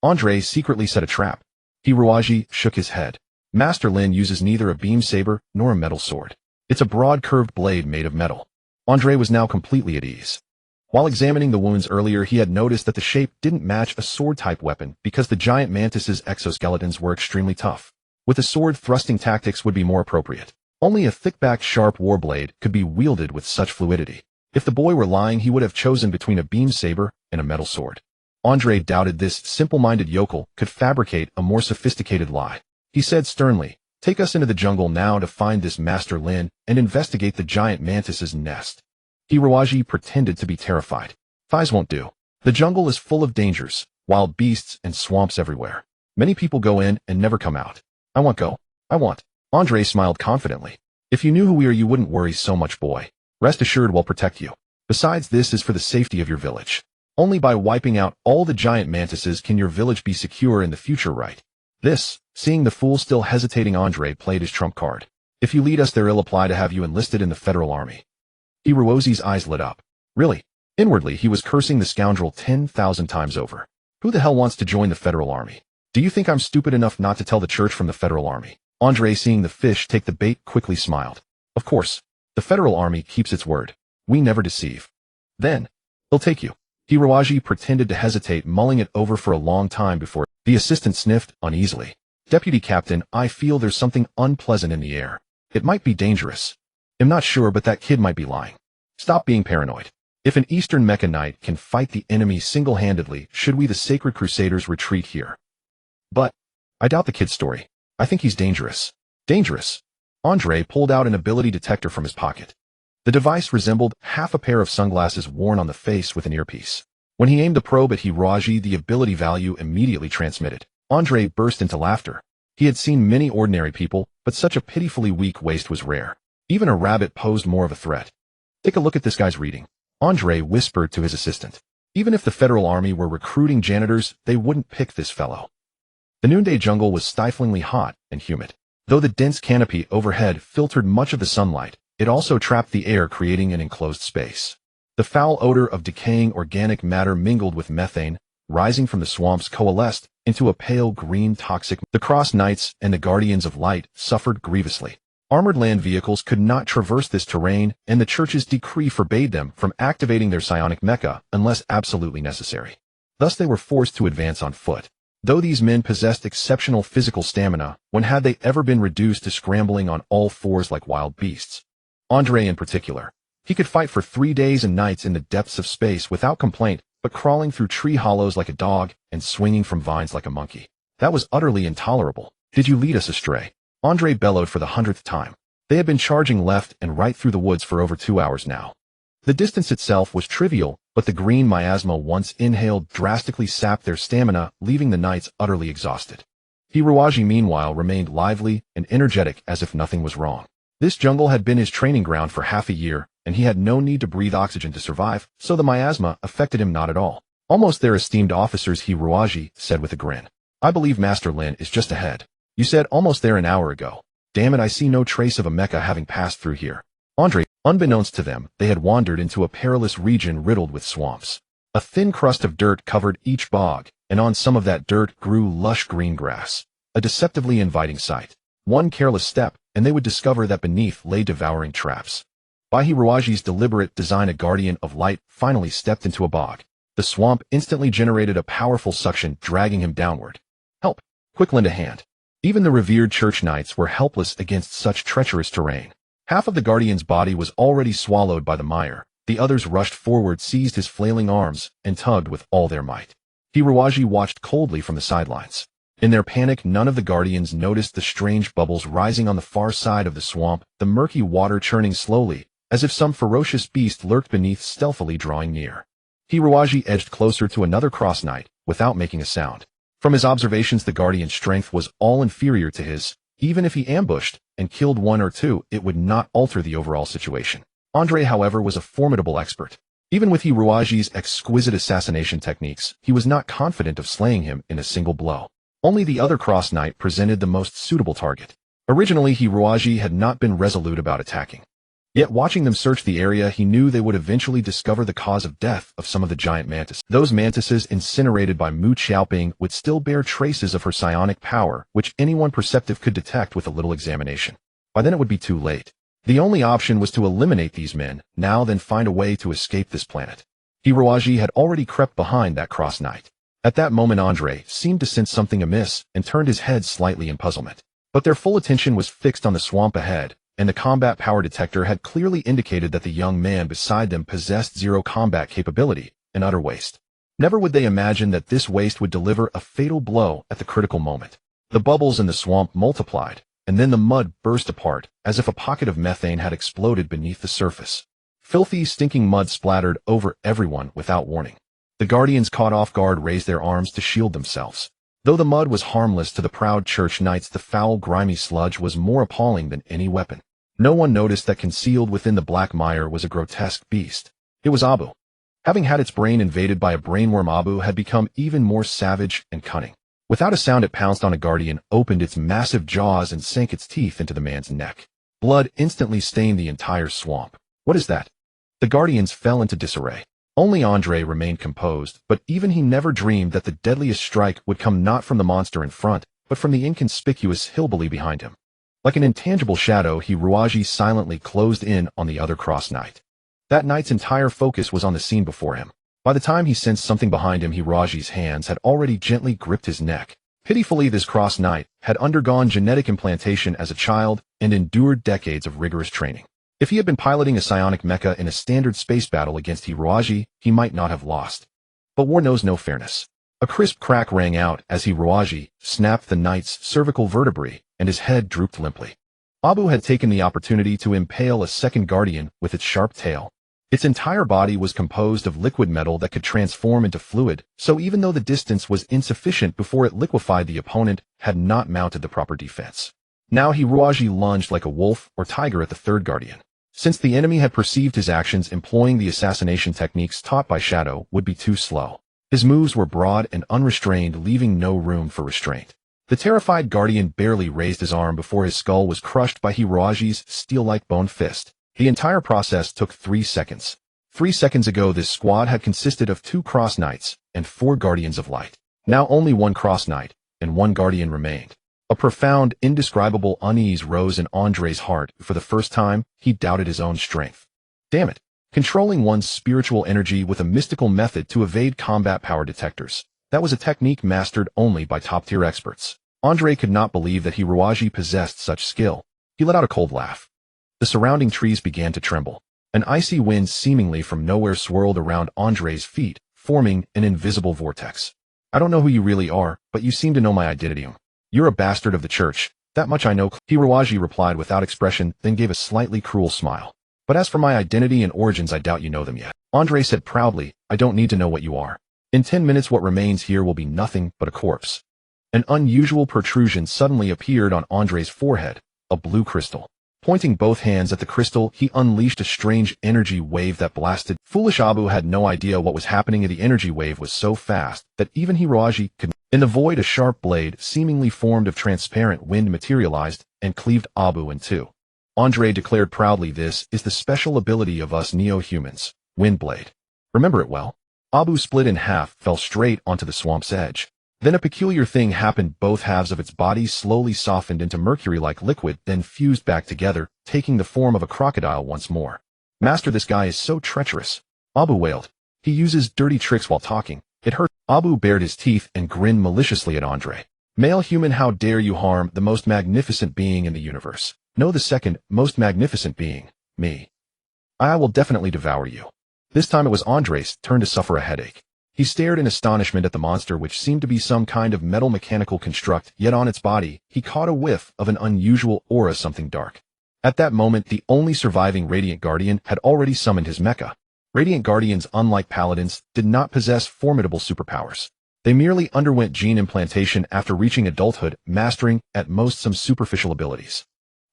Speaker 1: Andre secretly set a trap. Hiruaji shook his head. Master Lin uses neither a beam saber nor a metal sword. It's a broad curved blade made of metal. Andre was now completely at ease. While examining the wounds earlier, he had noticed that the shape didn't match a sword-type weapon because the giant mantis's exoskeletons were extremely tough. With a sword, thrusting tactics would be more appropriate. Only a thick-backed sharp warblade could be wielded with such fluidity. If the boy were lying, he would have chosen between a beam saber and a metal sword. Andre doubted this simple-minded yokel could fabricate a more sophisticated lie. He said sternly, Take us into the jungle now to find this Master Lin and investigate the giant mantis's nest. Hiruaji pretended to be terrified. Thighs won't do. The jungle is full of dangers, wild beasts and swamps everywhere. Many people go in and never come out. I want. Andre smiled confidently. If you knew who we are, you wouldn't worry so much, boy. Rest assured, we'll protect you. Besides, this is for the safety of your village. Only by wiping out all the giant mantises can your village be secure in the future, right? Seeing the fool still hesitating, Andre played his trump card. If you lead us there, it'll apply to have you enlisted in the Federal Army. Hiruozi's eyes lit up. Really? Inwardly, he was cursing the scoundrel 10,000 times over. Who the hell wants to join the Federal Army? Do you think I'm stupid enough not to tell the church from the Federal Army? Andre, seeing the fish take the bait, quickly smiled. Of course. The Federal Army keeps its word. We never deceive. Then, they'll take you. Hiruaji pretended to hesitate, mulling it over for a long time before the assistant sniffed uneasily. Deputy Captain, I feel there's something unpleasant in the air. It might be dangerous. I'm not sure, but that kid might be lying. Stop being paranoid. If an Eastern mecha knight can fight the enemy single-handedly, should we the Sacred Crusaders retreat here? But I doubt the kid's story. I think he's dangerous. Dangerous? Andre pulled out an ability detector from his pocket. The device resembled half a pair of sunglasses worn on the face with an earpiece. When he aimed the probe at Hiroji, the ability value immediately transmitted. Andre burst into laughter. He had seen many ordinary people, but such a pitifully weak waist was rare. Even a rabbit posed more of a threat. Take a look at this guy's reading. Andre whispered to his assistant. Even if the Federal Army were recruiting janitors, they wouldn't pick this fellow. The noonday jungle was stiflingly hot and humid. Though the dense canopy overhead filtered much of the sunlight, it also trapped the air, creating an enclosed space. The foul odor of decaying organic matter mingled with methane, rising from the swamps, coalesced into a pale green toxic. The Cross Knights and the Guardians of Light suffered grievously. Armored land vehicles could not traverse this terrain, and the church's decree forbade them from activating their psionic mecha unless absolutely necessary. Thus they were forced to advance on foot. Though these men possessed exceptional physical stamina, when had they ever been reduced to scrambling on all fours like wild beasts? Andre in particular. He could fight for 3 days and nights in the depths of space without complaint, but crawling through tree hollows like a dog and swinging from vines like a monkey. That was utterly intolerable. Did you lead us astray? Andre bellowed for the 100th time. They had been charging left and right through the woods for over 2 hours now. The distance itself was trivial, but the green miasma once inhaled drastically sapped their stamina, leaving the knights utterly exhausted. Hiroji meanwhile remained lively and energetic as if nothing was wrong. This jungle had been his training ground for half a year, and he had no need to breathe oxygen to survive, so the miasma affected him not at all. Almost there, esteemed officers, Hiroji said with a grin. I believe Master Lin is just ahead. You said almost there an hour ago. Damn it, I see no trace of a mecha having passed through here. Andre, unbeknownst to them, they had wandered into a perilous region riddled with swamps. A thin crust of dirt covered each bog, and on some of that dirt grew lush green grass. A deceptively inviting sight. One careless step, and they would discover that beneath lay devouring traps. By Hiroji's deliberate design, a guardian of light finally stepped into a bog. The swamp instantly generated a powerful suction, dragging him downward. Help! Quick, lend a hand. Even the revered church knights were helpless against such treacherous terrain. Half of the guardian's body was already swallowed by the mire. The others rushed forward, seized his flailing arms, and tugged with all their might. Hiroji watched coldly from the sidelines. In their panic, none of the guardians noticed the strange bubbles rising on the far side of the swamp, the murky water churning slowly, as if some ferocious beast lurked beneath, stealthily drawing near. Hiroji edged closer to another cross knight, without making a sound. From his observations, the guardian's strength was all inferior to his. Even if he ambushed and killed one or two, it would not alter the overall situation. Andre, however, was a formidable expert. Even with Hiroji's exquisite assassination techniques, he was not confident of slaying him in a single blow. Only the other cross knight presented the most suitable target. Originally, Hiroji had not been resolute about attacking. Yet watching them search the area, he knew they would eventually discover the cause of death of some of the giant mantises. Those mantises, incinerated by Mu Xiaoping, would still bear traces of her psionic power, which anyone perceptive could detect with a little examination. By then it would be too late. The only option was to eliminate these men, now then find a way to escape this planet. Hiroji had already crept behind that cross knight. At that moment, Andre seemed to sense something amiss and turned his head slightly in puzzlement. But their full attention was fixed on the swamp ahead, and the combat power detector had clearly indicated that the young man beside them possessed zero combat capability, an utter waste. Never would they imagine that this waste would deliver a fatal blow at the critical moment. The bubbles in the swamp multiplied, and then the mud burst apart, as if a pocket of methane had exploded beneath the surface. Filthy, stinking mud splattered over everyone without warning. The guardians, caught off guard, raised their arms to shield themselves. Though the mud was harmless to the proud church knights, the foul, grimy sludge was more appalling than any weapon. No one noticed that concealed within the black mire was a grotesque beast. It was Abu. Having had its brain invaded by a brainworm, Abu had become even more savage and cunning. Without a sound, it pounced on a guardian, opened its massive jaws, and sank its teeth into the man's neck. Blood instantly stained the entire swamp. What is that? The guardians fell into disarray. Only Andre remained composed, but even he never dreamed that the deadliest strike would come not from the monster in front, but from the inconspicuous hillbilly behind him. Like an intangible shadow, Hiroji silently closed in on the other cross knight. That knight's entire focus was on the scene before him. By the time he sensed something behind him, Hiroji's hands had already gently gripped his neck. Pitifully, this cross knight had undergone genetic implantation as a child and endured decades of rigorous training. If he had been piloting a psionic mecha in a standard space battle against Hiroji, he might not have lost. But war knows no fairness. A crisp crack rang out as Hiroji snapped the knight's cervical vertebrae, and his head drooped limply. Abu had taken the opportunity to impale a second guardian with its sharp tail. Its entire body was composed of liquid metal that could transform into fluid, so even though the distance was insufficient before it liquefied, the opponent had not mounted the proper defense. Now Hiruaji lunged like a wolf or tiger at the third guardian. Since the enemy had perceived his actions employing the assassination techniques taught by Shadow would be too slow. His moves were broad and unrestrained, leaving no room for restraint. The terrified guardian barely raised his arm before his skull was crushed by Hiruaji's steel-like bone fist. The entire process took 3 seconds. 3 seconds ago, this squad had consisted of 2 cross knights and 4 guardians of light. Now only 1 cross knight and 1 guardian remained. A profound, indescribable unease rose in Andre's heart. For the first time, he doubted his own strength. Damn it. Controlling one's spiritual energy with a mystical method to evade combat power detectors. That was a technique mastered only by top-tier experts. Andre could not believe that Hiruaji possessed such skill. He let out a cold laugh. The surrounding trees began to tremble. An icy wind seemingly from nowhere swirled around Andre's feet, forming an invisible vortex. I don't know who you really are, but you seem to know my identity. You're a bastard of the church. That much I know, Hiruaji replied without expression, then gave a slightly cruel smile. But as for my identity and origins, I doubt you know them yet. Andre said proudly, I don't need to know what you are. In 10 minutes what remains here will be nothing but a corpse. An unusual protrusion suddenly appeared on Andre's forehead, a blue crystal. Pointing both hands at the crystal, he unleashed a strange energy wave that blasted. Foolish Abu had no idea what was happening, and the energy wave was so fast that even Hiruaji could. In the void, a sharp blade, seemingly formed of transparent wind, materialized and cleaved Abu in two. Andre declared proudly, this is the special ability of us neo-humans, Wind Blade. Remember it well. Abu split in half, fell straight onto the swamp's edge. Then a peculiar thing happened. Both halves of its body slowly softened into mercury-like liquid, then fused back together, taking the form of a crocodile once more. Master, this guy is so treacherous. Abu wailed. He uses dirty tricks while talking. It hurt. Abu bared his teeth and grinned maliciously at Andre. Male human, how dare you harm the most magnificent being in the universe? No, the second most magnificent being, me. I will definitely devour you. This time it was Andre's turn to suffer a headache. He stared in astonishment at the monster, which seemed to be some kind of metal mechanical construct, yet on its body, he caught a whiff of an unusual aura, something dark. At that moment, the only surviving Radiant Guardian had already summoned his mecha. Radiant Guardians, unlike Paladins, did not possess formidable superpowers. They merely underwent gene implantation after reaching adulthood, mastering, at most, some superficial abilities.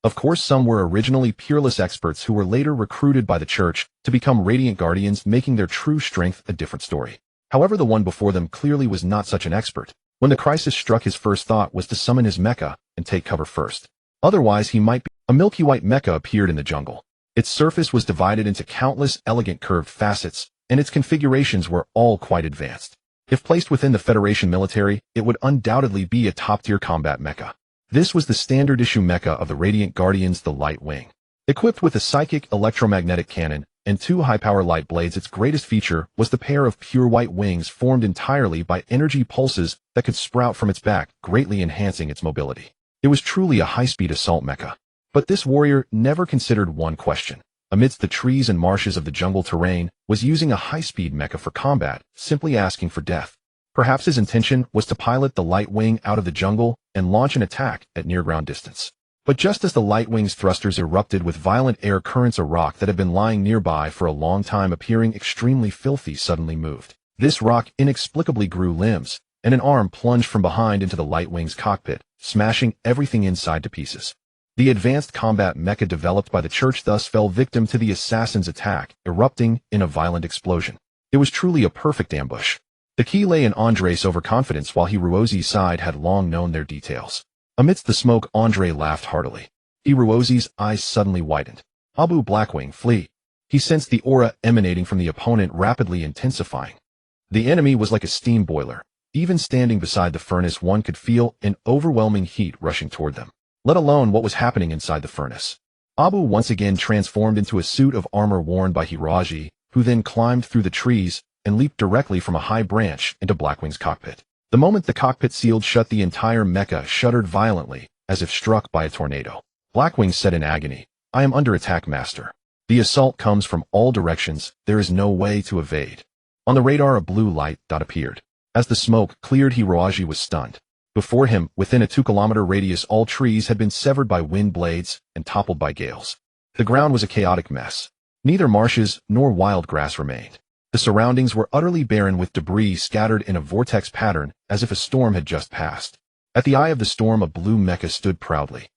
Speaker 1: Of course, some were originally peerless experts who were later recruited by the church to become Radiant Guardians, making their true strength a different story. However, the one before them clearly was not such an expert. When the crisis struck, his first thought was to summon his mecha and take cover first. Otherwise, he might be. A milky white mecha appeared in the jungle. Its surface was divided into countless elegant curved facets, and its configurations were all quite advanced. If placed within the Federation military, it would undoubtedly be a top-tier combat mecha. This was the standard-issue mecha of the Radiant Guardians, the Light Wing. Equipped with a psychic electromagnetic cannon and 2 high-power light blades, its greatest feature was the pair of pure white wings formed entirely by energy pulses that could sprout from its back, greatly enhancing its mobility. It was truly a high-speed assault mecha. But this warrior never considered one question. Amidst the trees and marshes of the jungle terrain, was using a high-speed mecha for combat, simply asking for death. Perhaps his intention was to pilot the light wing out of the jungle and launch an attack at near-ground distance. But just as the light wing's thrusters erupted with violent air currents, a rock that had been lying nearby for a long time, appearing extremely filthy, suddenly moved. This rock inexplicably grew limbs, and an arm plunged from behind into the light wing's cockpit, smashing everything inside to pieces. The advanced combat mecha developed by the church thus fell victim to the assassin's attack, erupting in a violent explosion. It was truly a perfect ambush. The key lay in Andre's overconfidence, while Hiruozi's side had long known their details. Amidst the smoke, Andre laughed heartily. Hiruozi's eyes suddenly widened. Abu Blackwing, flee. He sensed the aura emanating from the opponent rapidly intensifying. The enemy was like a steam boiler. Even standing beside the furnace, one could feel an overwhelming heat rushing toward them, let alone what was happening inside the furnace. Abu once again transformed into a suit of armor worn by Hiruozi, who then climbed through the trees and leaped directly from a high branch into Blackwing's cockpit. The moment the cockpit sealed shut, the entire mecha shuddered violently, as if struck by a tornado. Blackwing said in agony, I am under attack, master. The assault comes from all directions, there is no way to evade. On the radar, a blue light dot appeared. As the smoke cleared, Hiruozi was stunned. Before him, within a 2-kilometer radius, all trees had been severed by wind blades and toppled by gales. The ground was a chaotic mess. Neither marshes nor wild grass remained. The surroundings were utterly barren, with debris scattered in a vortex pattern as if a storm had just passed. At the eye of the storm, a blue mecha stood proudly.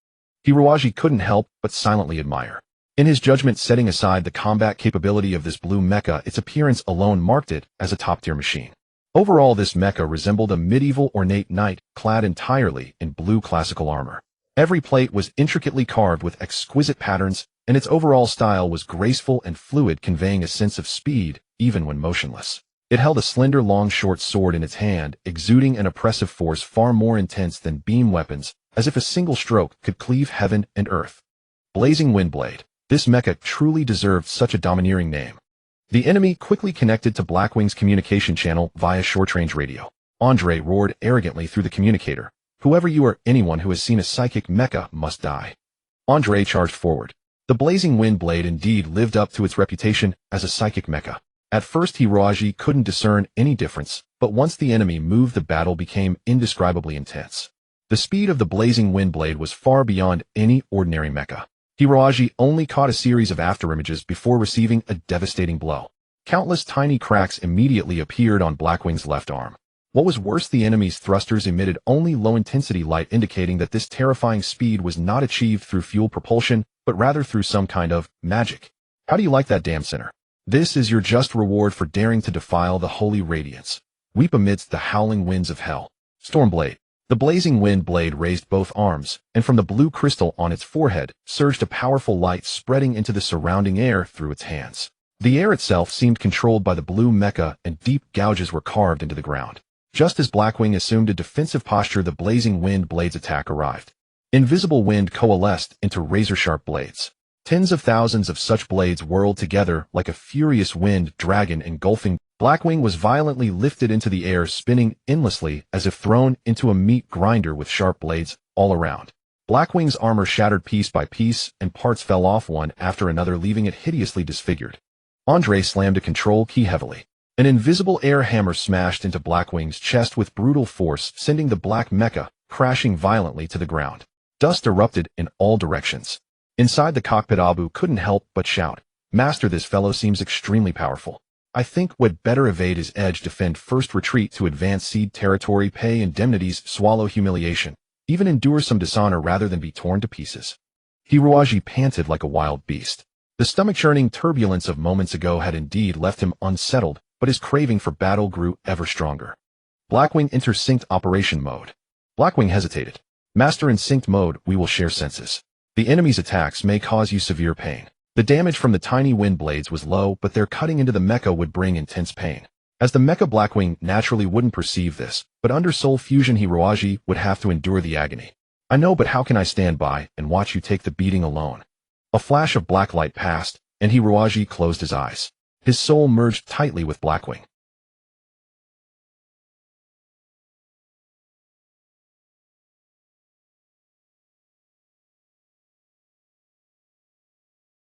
Speaker 1: Hiroaji couldn't help but silently admire. In his judgment, setting aside the combat capability of this blue mecha, its appearance alone marked it as a top-tier machine. Overall, this mecha resembled a medieval ornate knight, clad entirely in blue classical armor. Every plate was intricately carved with exquisite patterns, and its overall style was graceful and fluid, conveying a sense of speed, even when motionless. It held a slender, long, short sword in its hand, exuding an oppressive force far more intense than beam weapons, as if a single stroke could cleave heaven and earth. Blazing Windblade. This mecha truly deserved such a domineering name. The enemy quickly connected to Blackwing's communication channel via short-range radio. Andre roared arrogantly through the communicator. "Whoever you are, anyone who has seen a psychic mecha must die." Andre charged forward. The Blazing Windblade indeed lived up to its reputation as a psychic mecha. At first, Hiroaji couldn't discern any difference, but once the enemy moved, the battle became indescribably intense. The speed of the Blazing Windblade was far beyond any ordinary mecha. Hiroaji only caught a series of afterimages before receiving a devastating blow. Countless tiny cracks immediately appeared on Blackwing's left arm. What was worse, the enemy's thrusters emitted only low-intensity light, indicating that this terrifying speed was not achieved through fuel propulsion, but rather through some kind of magic. How do you like that, damn sinner? This is your just reward for daring to defile the holy radiance. Weep amidst the howling winds of hell. Stormblade. The Blazing Windblade raised both arms, and from the blue crystal on its forehead surged a powerful light, spreading into the surrounding air through its hands. The air itself seemed controlled by the blue mecha, and deep gouges were carved into the ground. Just as Blackwing assumed a defensive posture, the Blazing Windblade's attack arrived. Invisible wind coalesced into razor-sharp blades. Tens of thousands of such blades whirled together like a furious wind dragon engulfing. Blackwing was violently lifted into the air, spinning endlessly as if thrown into a meat grinder with sharp blades all around. Blackwing's armor shattered piece by piece, and parts fell off one after another, leaving it hideously disfigured. Andre slammed a control key heavily. An invisible air hammer smashed into Blackwing's chest with brutal force, sending the black mecha crashing violently to the ground. Dust erupted in all directions. Inside the cockpit, Abu couldn't help but shout, "Master, this fellow seems extremely powerful. I think we'd better evade his edge, defend first, retreat to advance, cede territory, pay indemnities, swallow humiliation, even endure some dishonor rather than be torn to pieces." Hiroaji panted like a wild beast. The stomach-churning turbulence of moments ago had indeed left him unsettled, but his craving for battle grew ever stronger. Blackwing enter synced operation mode. Blackwing hesitated. "Master, in synced mode, we will share senses. The enemy's attacks may cause you severe pain." The damage from the tiny wind blades was low, but their cutting into the mecha would bring intense pain. As the mecha, Blackwing naturally wouldn't perceive this, but under soul fusion, Hiroaji would have to endure the agony. "I know, but how can I stand by and watch you take the beating alone?" A flash of black light passed, and Hiroaji closed his eyes. His soul merged tightly with Blackwing.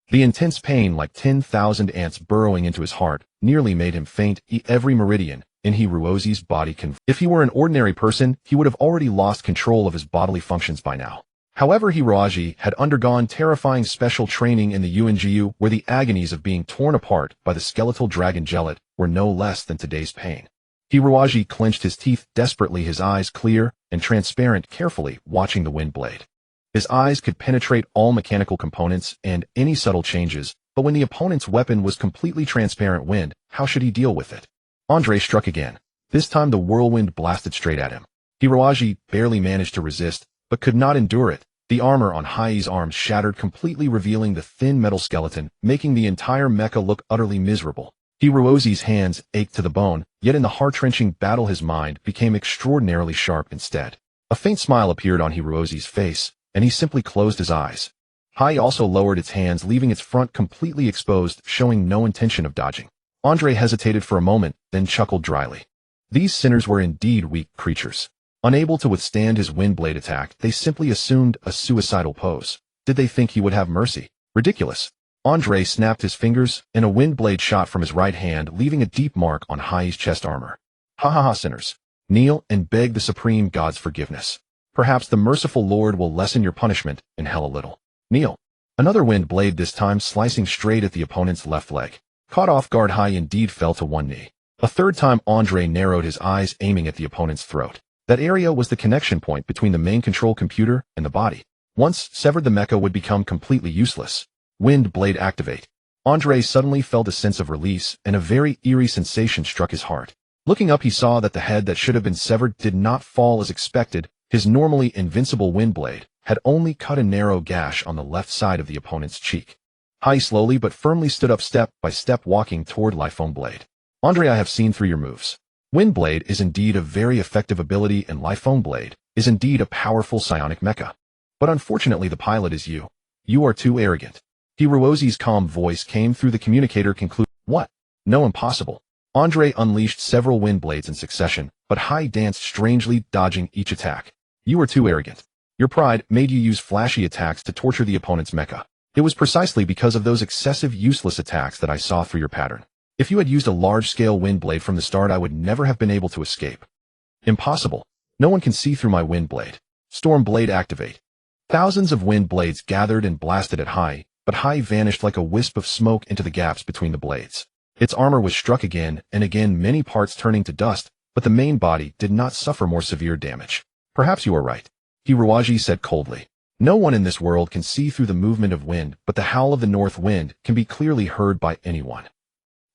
Speaker 1: The intense pain, like 10,000 ants burrowing into his heart, nearly made him faint. Every meridian in Hiroaji's body If he were an ordinary person, he would have already lost control of his bodily functions by now. However, Hiroaji had undergone terrifying special training in the UNGU, where the agonies of being torn apart by the skeletal dragon gelot were no less than today's pain. Hiroaji clenched his teeth desperately, his eyes clear and transparent, carefully watching the wind blade. His eyes could penetrate all mechanical components and any subtle changes, but when the opponent's weapon was completely transparent wind, how should he deal with it? Andre struck again. This time the whirlwind blasted straight at him. Hiroaji barely managed to resist, but could not endure it. The armor on Hai's arms shattered completely, revealing the thin metal skeleton, making the entire mecha look utterly miserable. Hiroaji's hands ached to the bone, yet in the heart-wrenching battle his mind became extraordinarily sharp instead. A faint smile appeared on Hiroaji's face, and he simply closed his eyes. Hai also lowered its hands, leaving its front completely exposed, showing no intention of dodging. Andre hesitated for a moment, then chuckled dryly. These sinners were indeed weak creatures. Unable to withstand his windblade attack, they simply assumed a suicidal pose. Did they think he would have mercy? Ridiculous. Andre snapped his fingers, and a windblade shot from his right hand, leaving a deep mark on Hai's chest armor. "Ha ha ha, sinners. Kneel and beg the supreme god's forgiveness. Perhaps the merciful Lord will lessen your punishment in hell a little. Kneel. Another wind blade, this time slicing straight at the opponent's left leg. Caught off guard, Hai indeed fell to one knee. A third time Andre narrowed his eyes, aiming at the opponent's throat. That area was the connection point between the main control computer and the body. Once severed, the mecha would become completely useless. Wind blade activate. Andre suddenly felt a sense of release, and a very eerie sensation struck his heart. Looking up, he saw that the head that should have been severed did not fall as expected. His normally invincible wind blade had only cut a narrow gash on the left side of the opponent's cheek. Hai slowly but firmly stood up, step by step, walking toward Liphone Blade. Andre, I have seen through your moves. Wind Blade is indeed a very effective ability, and Liphone Blade is indeed a powerful psionic mecha. But unfortunately, the pilot is you. You are too arrogant. Hirozi's calm voice came through the communicator, concluding, what? No, impossible. Andre unleashed several wind blades in succession, but Hai danced strangely, dodging each attack. You are too arrogant. Your pride made you use flashy attacks to torture the opponent's mecha. It was precisely because of those excessive useless attacks that I saw through your pattern. If you had used a large-scale wind blade from the start, I would never have been able to escape. Impossible. No one can see through my wind blade. Storm Blade activate. Thousands of wind blades gathered and blasted at Hai, but Hai vanished like a wisp of smoke into the gaps between the blades. Its armor was struck again and again, many parts turning to dust, but the main body did not suffer more severe damage. Perhaps you are right, Hiroji said coldly. No one in this world can see through the movement of wind, but the howl of the north wind can be clearly heard by anyone.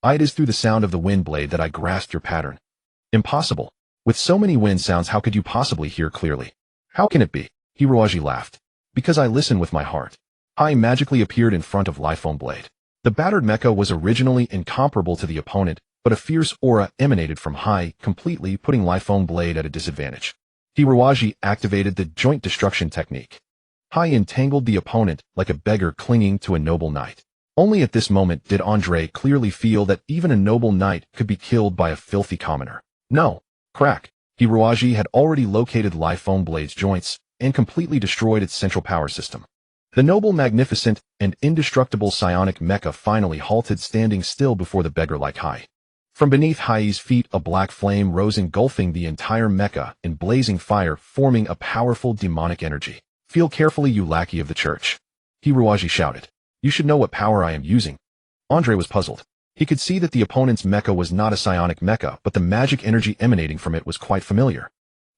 Speaker 1: It is through the sound of the wind blade that I grasped your pattern. Impossible. With so many wind sounds, how could you possibly hear clearly? How can it be? Hiroji laughed. Because I listen with my heart. Hai magically appeared in front of Liphone Blade. The battered mecha was originally incomparable to the opponent, but a fierce aura emanated from Hai, completely putting Liphone Blade at a disadvantage. Hiroji activated the joint destruction technique. Hai entangled the opponent like a beggar clinging to a noble knight. Only at this moment did Andre clearly feel that even a noble knight could be killed by a filthy commoner. No. Crack. Hiroji had already located Liphone Blade's joints and completely destroyed its central power system. The noble, magnificent, and indestructible psionic mecha finally halted, standing still before the beggar like Hai. From beneath Hai's feet, a black flame rose, engulfing the entire mecha in blazing fire, forming a powerful demonic energy. Feel carefully, you lackey of the church. Hiroji shouted. You should know what power I am using. Andre was puzzled. He could see that the opponent's mecha was not a psionic mecha, but the magic energy emanating from it was quite familiar.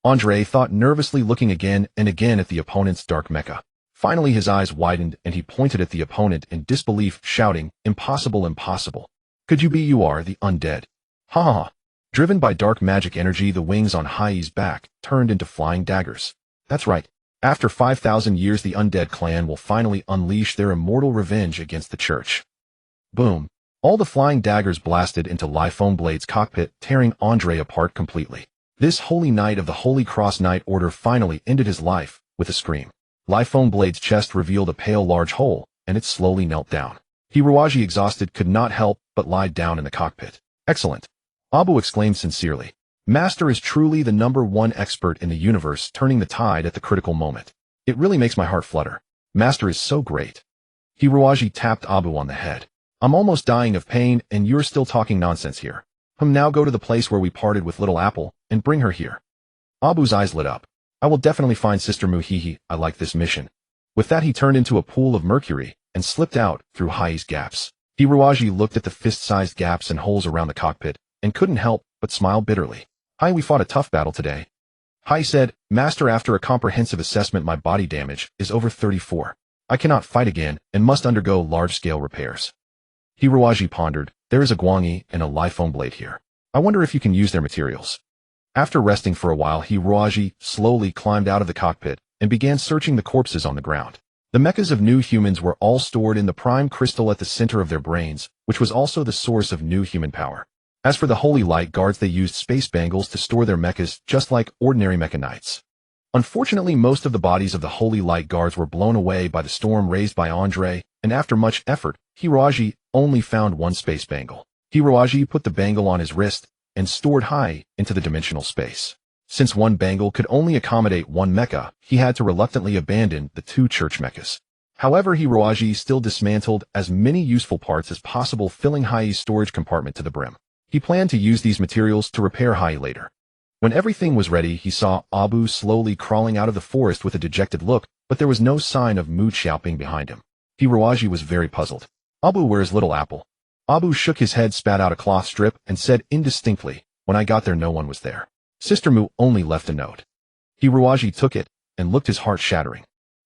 Speaker 1: Andre thought nervously, looking again and again at the opponent's dark mecha. Finally, his eyes widened and he pointed at the opponent in disbelief, shouting, Impossible, impossible. Could you be? You are the undead. Ha ha ha. Driven by dark magic energy, the wings on Hai's back turned into flying daggers. That's right. After 5,000 years, the Undead clan will finally unleash their immortal revenge against the church. Boom. All the flying daggers blasted into Liphone Blade's cockpit, tearing Andre apart completely. This holy knight of the Holy Cross Knight Order finally ended his life with a scream. Liphone Blade's chest revealed a pale large hole, and it slowly knelt down. Hiroji, exhausted, could not help but lie down in the cockpit. Excellent. Abu exclaimed sincerely. Master is truly the #1 expert in the universe, turning the tide at the critical moment. It really makes my heart flutter. Master is so great. Hiroji tapped Abu on the head. I'm almost dying of pain, and you're still talking nonsense here. Now go to the place where we parted with Little Apple, and bring her here. Abu's eyes lit up. I will definitely find Sister Muhihi. I like this mission. With that, he turned into a pool of mercury and slipped out through Hai's gaps. Hiroji looked at the fist-sized gaps and holes around the cockpit and couldn't help but smile bitterly. Hai, we fought a tough battle today. Hai said, Master, after a comprehensive assessment, my body damage is over 34. I cannot fight again and must undergo large-scale repairs. Hiroji pondered. There is a Guangi and a Liphone Blade here. I wonder if you can use their materials. After resting for a while, Hiroji slowly climbed out of the cockpit and began searching the corpses on the ground. The mechas of new humans were all stored in the prime crystal at the center of their brains, which was also the source of new human power. As for the Holy Light Guards, they used space bangles to store their mechas, just like ordinary mecha knights. Unfortunately, most of the bodies of the Holy Light Guards were blown away by the storm raised by Andre, and after much effort, Hiroji only found one space bangle. Hiroji put the bangle on his wrist and stored Hai into the dimensional space. Since one bangle could only accommodate one mecha, he had to reluctantly abandon the 2 church mechas. However, Hiroji still dismantled as many useful parts as possible, filling Hai's storage compartment to the brim. He planned to use these materials to repair Hai later. When everything was ready, he saw Abu slowly crawling out of the forest with a dejected look, but there was no sign of Mu Xiaoping behind him. Hiroaji was very puzzled. Abu, where's little apple? Abu shook his head, spat out a cloth strip, and said indistinctly, when I got there no one was there. Sister Mu only left a note. Hiroaji took it, and looked his heart shattering.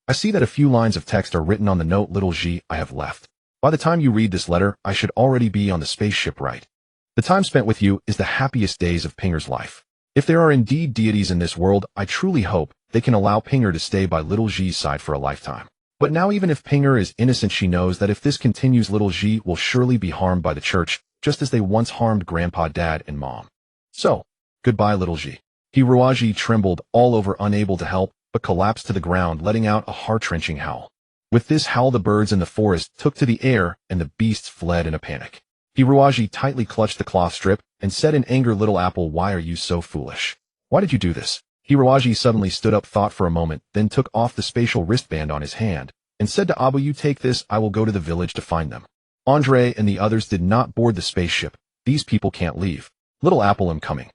Speaker 1: I see that a few lines of text are written on the note little G I have left. By the time you read this letter, I should already be on the spaceship, right? The time spent with you is the happiest days of Pinger's life. If there are indeed deities in this world, I truly hope they can allow Pinger to stay by little G's side for a lifetime. But now even if Pinger is innocent, she knows that if this continues, little G will surely be harmed by the church, just as they once harmed Grandpa, Dad, and Mom. So, goodbye little G. Hiroaji trembled all over, unable to help, but collapsed to the ground, letting out a heart-wrenching howl. With this howl, the birds in the forest took to the air, and the beasts fled in a panic. Hiroaji tightly clutched the cloth strip, and said in anger, little apple, why are you so foolish? Why did you do this? Hiroaji suddenly stood up, thought for a moment, then took off the spatial wristband on his hand, and said to Abu, you take this, I will go to the village to find them. Andre and the others did not board the spaceship. These people can't leave. Little apple, I'm coming.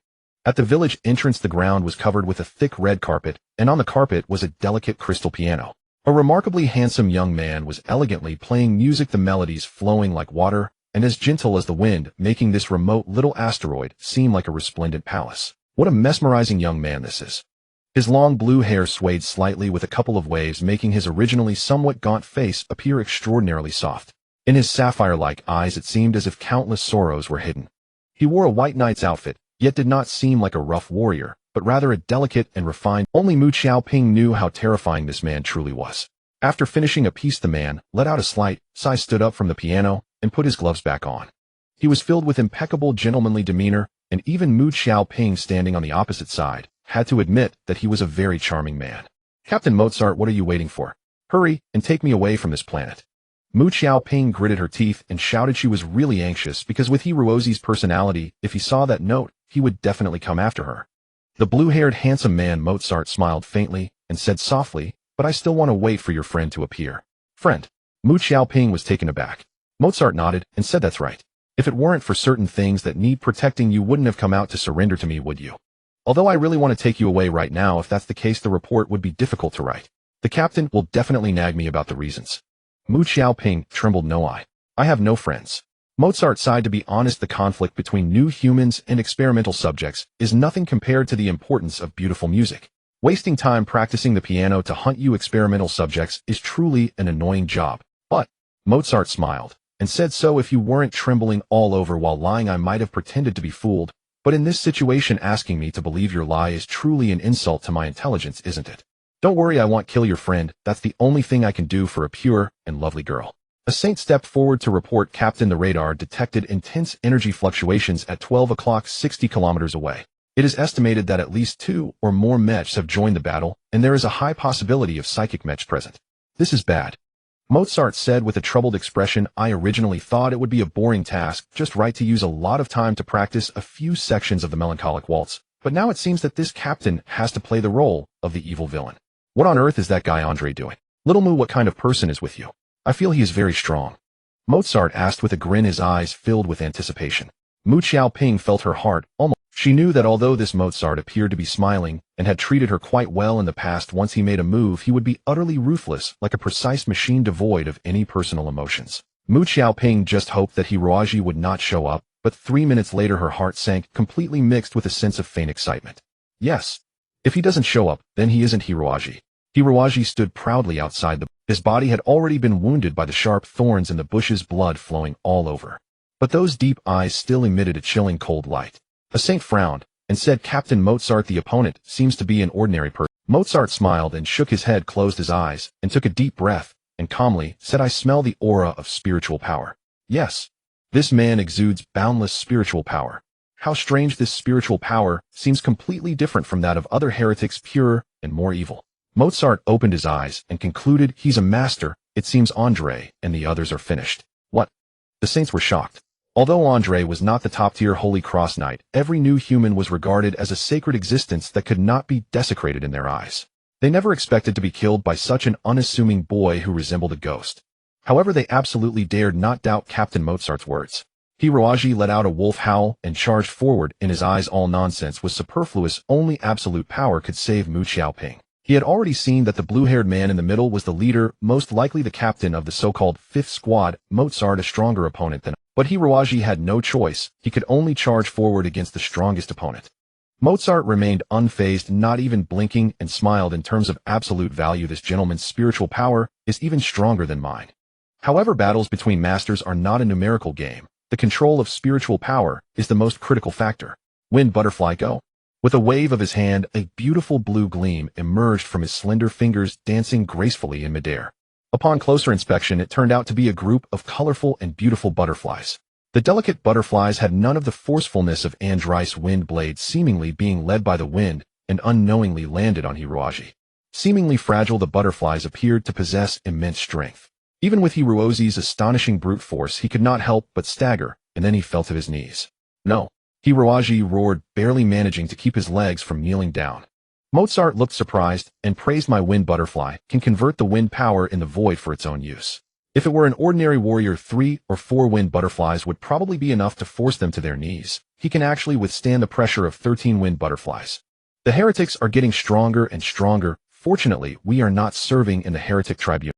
Speaker 1: At the village entrance, the ground was covered with a thick red carpet, and on the carpet was a delicate crystal piano. A remarkably handsome young man was elegantly playing music, the melodies flowing like water, and as gentle as the wind, making this remote little asteroid seem like a resplendent palace. What a mesmerizing young man this is. His long blue hair swayed slightly with a couple of waves, making his originally somewhat gaunt face appear extraordinarily soft. In his sapphire-like eyes it seemed as if countless sorrows were hidden. He wore a white knight's outfit, yet did not seem like a rough warrior, but rather a delicate and refined. Only Mu Xiaoping knew how terrifying this man truly was. After finishing a piece, the man let out a slight sigh, stood up from the piano, and put his gloves back on. He was filled with impeccable gentlemanly demeanor, and even Mu Xiaoping, standing on the opposite side, had to admit that he was a very charming man. Captain Mozart, what are you waiting for? Hurry, and take me away from this planet. Mu Xiaoping gritted her teeth and shouted she was really anxious because with Hiroaji's personality, if he saw that note, he would definitely come after her. The blue-haired handsome man Mozart smiled faintly and said softly, but I still want to wait for your friend to appear. Friend? Mu Xiaoping was taken aback. Mozart nodded and said that's right. If it weren't for certain things that need protecting, you wouldn't have come out to surrender to me, would you? Although I really want to take you away right now, if that's the case, the report would be difficult to write. The captain will definitely nag me about the reasons. Mu Xiaoping trembled. No, I have no friends. Mozart sighed. To be honest, the conflict between new humans and experimental subjects is nothing compared to the importance of beautiful music. Wasting time practicing the piano to hunt you experimental subjects is truly an annoying job. But, Mozart smiled and said, so if you weren't trembling all over while lying, I might have pretended to be fooled, but in this situation asking me to believe your lie is truly an insult to my intelligence, isn't it? Don't worry, I won't kill your friend. That's the only thing I can do for a pure and lovely girl. A saint stepped forward to report, Captain, the radar detected intense energy fluctuations at 12 o'clock 60 kilometers away. It is estimated that at least 2 or more Mechs have joined the battle, and there is a high possibility of psychic Mechs present. This is bad. Mozart said with a troubled expression, I originally thought it would be a boring task, just right to use a lot of time to practice a few sections of the melancholic waltz, but now it seems that this captain has to play the role of the evil villain. What on earth is that guy Andre doing? Little Mu, what kind of person is with you? I feel he is very strong. Mozart asked with a grin, his eyes filled with anticipation. Mu Xiaoping felt her heart almost. She knew that although this Mozart appeared to be smiling and had treated her quite well in the past, once he made a move, he would be utterly ruthless, like a precise machine devoid of any personal emotions. Mu Xiaoping just hoped that Hiroaji would not show up, but 3 minutes later her heart sank, completely mixed with a sense of faint excitement. Yes. If he doesn't show up, then he isn't Hiroaji. Hiroaji stood proudly outside his body had already been wounded by the sharp thorns in the bushes, blood flowing all over. But those deep eyes still emitted a chilling cold light. A saint frowned and said, Captain Mozart, the opponent seems to be an ordinary person. Mozart smiled and shook his head, closed his eyes, and took a deep breath, and calmly said, I smell the aura of spiritual power. Yes. This man exudes boundless spiritual power. How strange, this spiritual power seems completely different from that of other heretics, purer and more evil. Mozart opened his eyes and concluded, he's a master. It seems Andre and the others are finished. What? The saints were shocked. Although Andre was not the top-tier Holy Cross Knight, every new human was regarded as a sacred existence that could not be desecrated in their eyes. They never expected to be killed by such an unassuming boy who resembled a ghost. However, they absolutely dared not doubt Captain Mozart's words. Hiroaji let out a wolf howl and charged forward. In his eyes, all nonsense was superfluous. Only absolute power could save Mu Xiaoping. He had already seen that the blue-haired man in the middle was the leader, most likely the captain of the so-called Fifth Squad, Mozart a stronger opponent than. But Hiroaji had no choice. He could only charge forward against the strongest opponent. Mozart remained unfazed, not even blinking, and smiled. In terms of absolute value, this gentleman's spiritual power is even stronger than mine. However, battles between masters are not a numerical game. The control of spiritual power is the most critical factor. Wind butterfly go. With a wave of his hand, a beautiful blue gleam emerged from his slender fingers, dancing gracefully in midair. Upon closer inspection, it turned out to be a group of colorful and beautiful butterflies. The delicate butterflies had none of the forcefulness of Andrice wind blades, seemingly being led by the wind, and unknowingly landed on Hiroaji. Seemingly fragile, the butterflies appeared to possess immense strength. Even with Hiroaji's astonishing brute force, he could not help but stagger, and then he fell to his knees. No. Hiroaji roared, barely managing to keep his legs from kneeling down. Mozart looked surprised and praised. My wind butterfly can convert the wind power in the void for its own use. If it were an ordinary warrior, 3 or 4 wind butterflies would probably be enough to force them to their knees. He can actually withstand the pressure of 13 wind butterflies. The heretics are getting stronger and stronger. Fortunately, we are not serving in the heretic tribunal.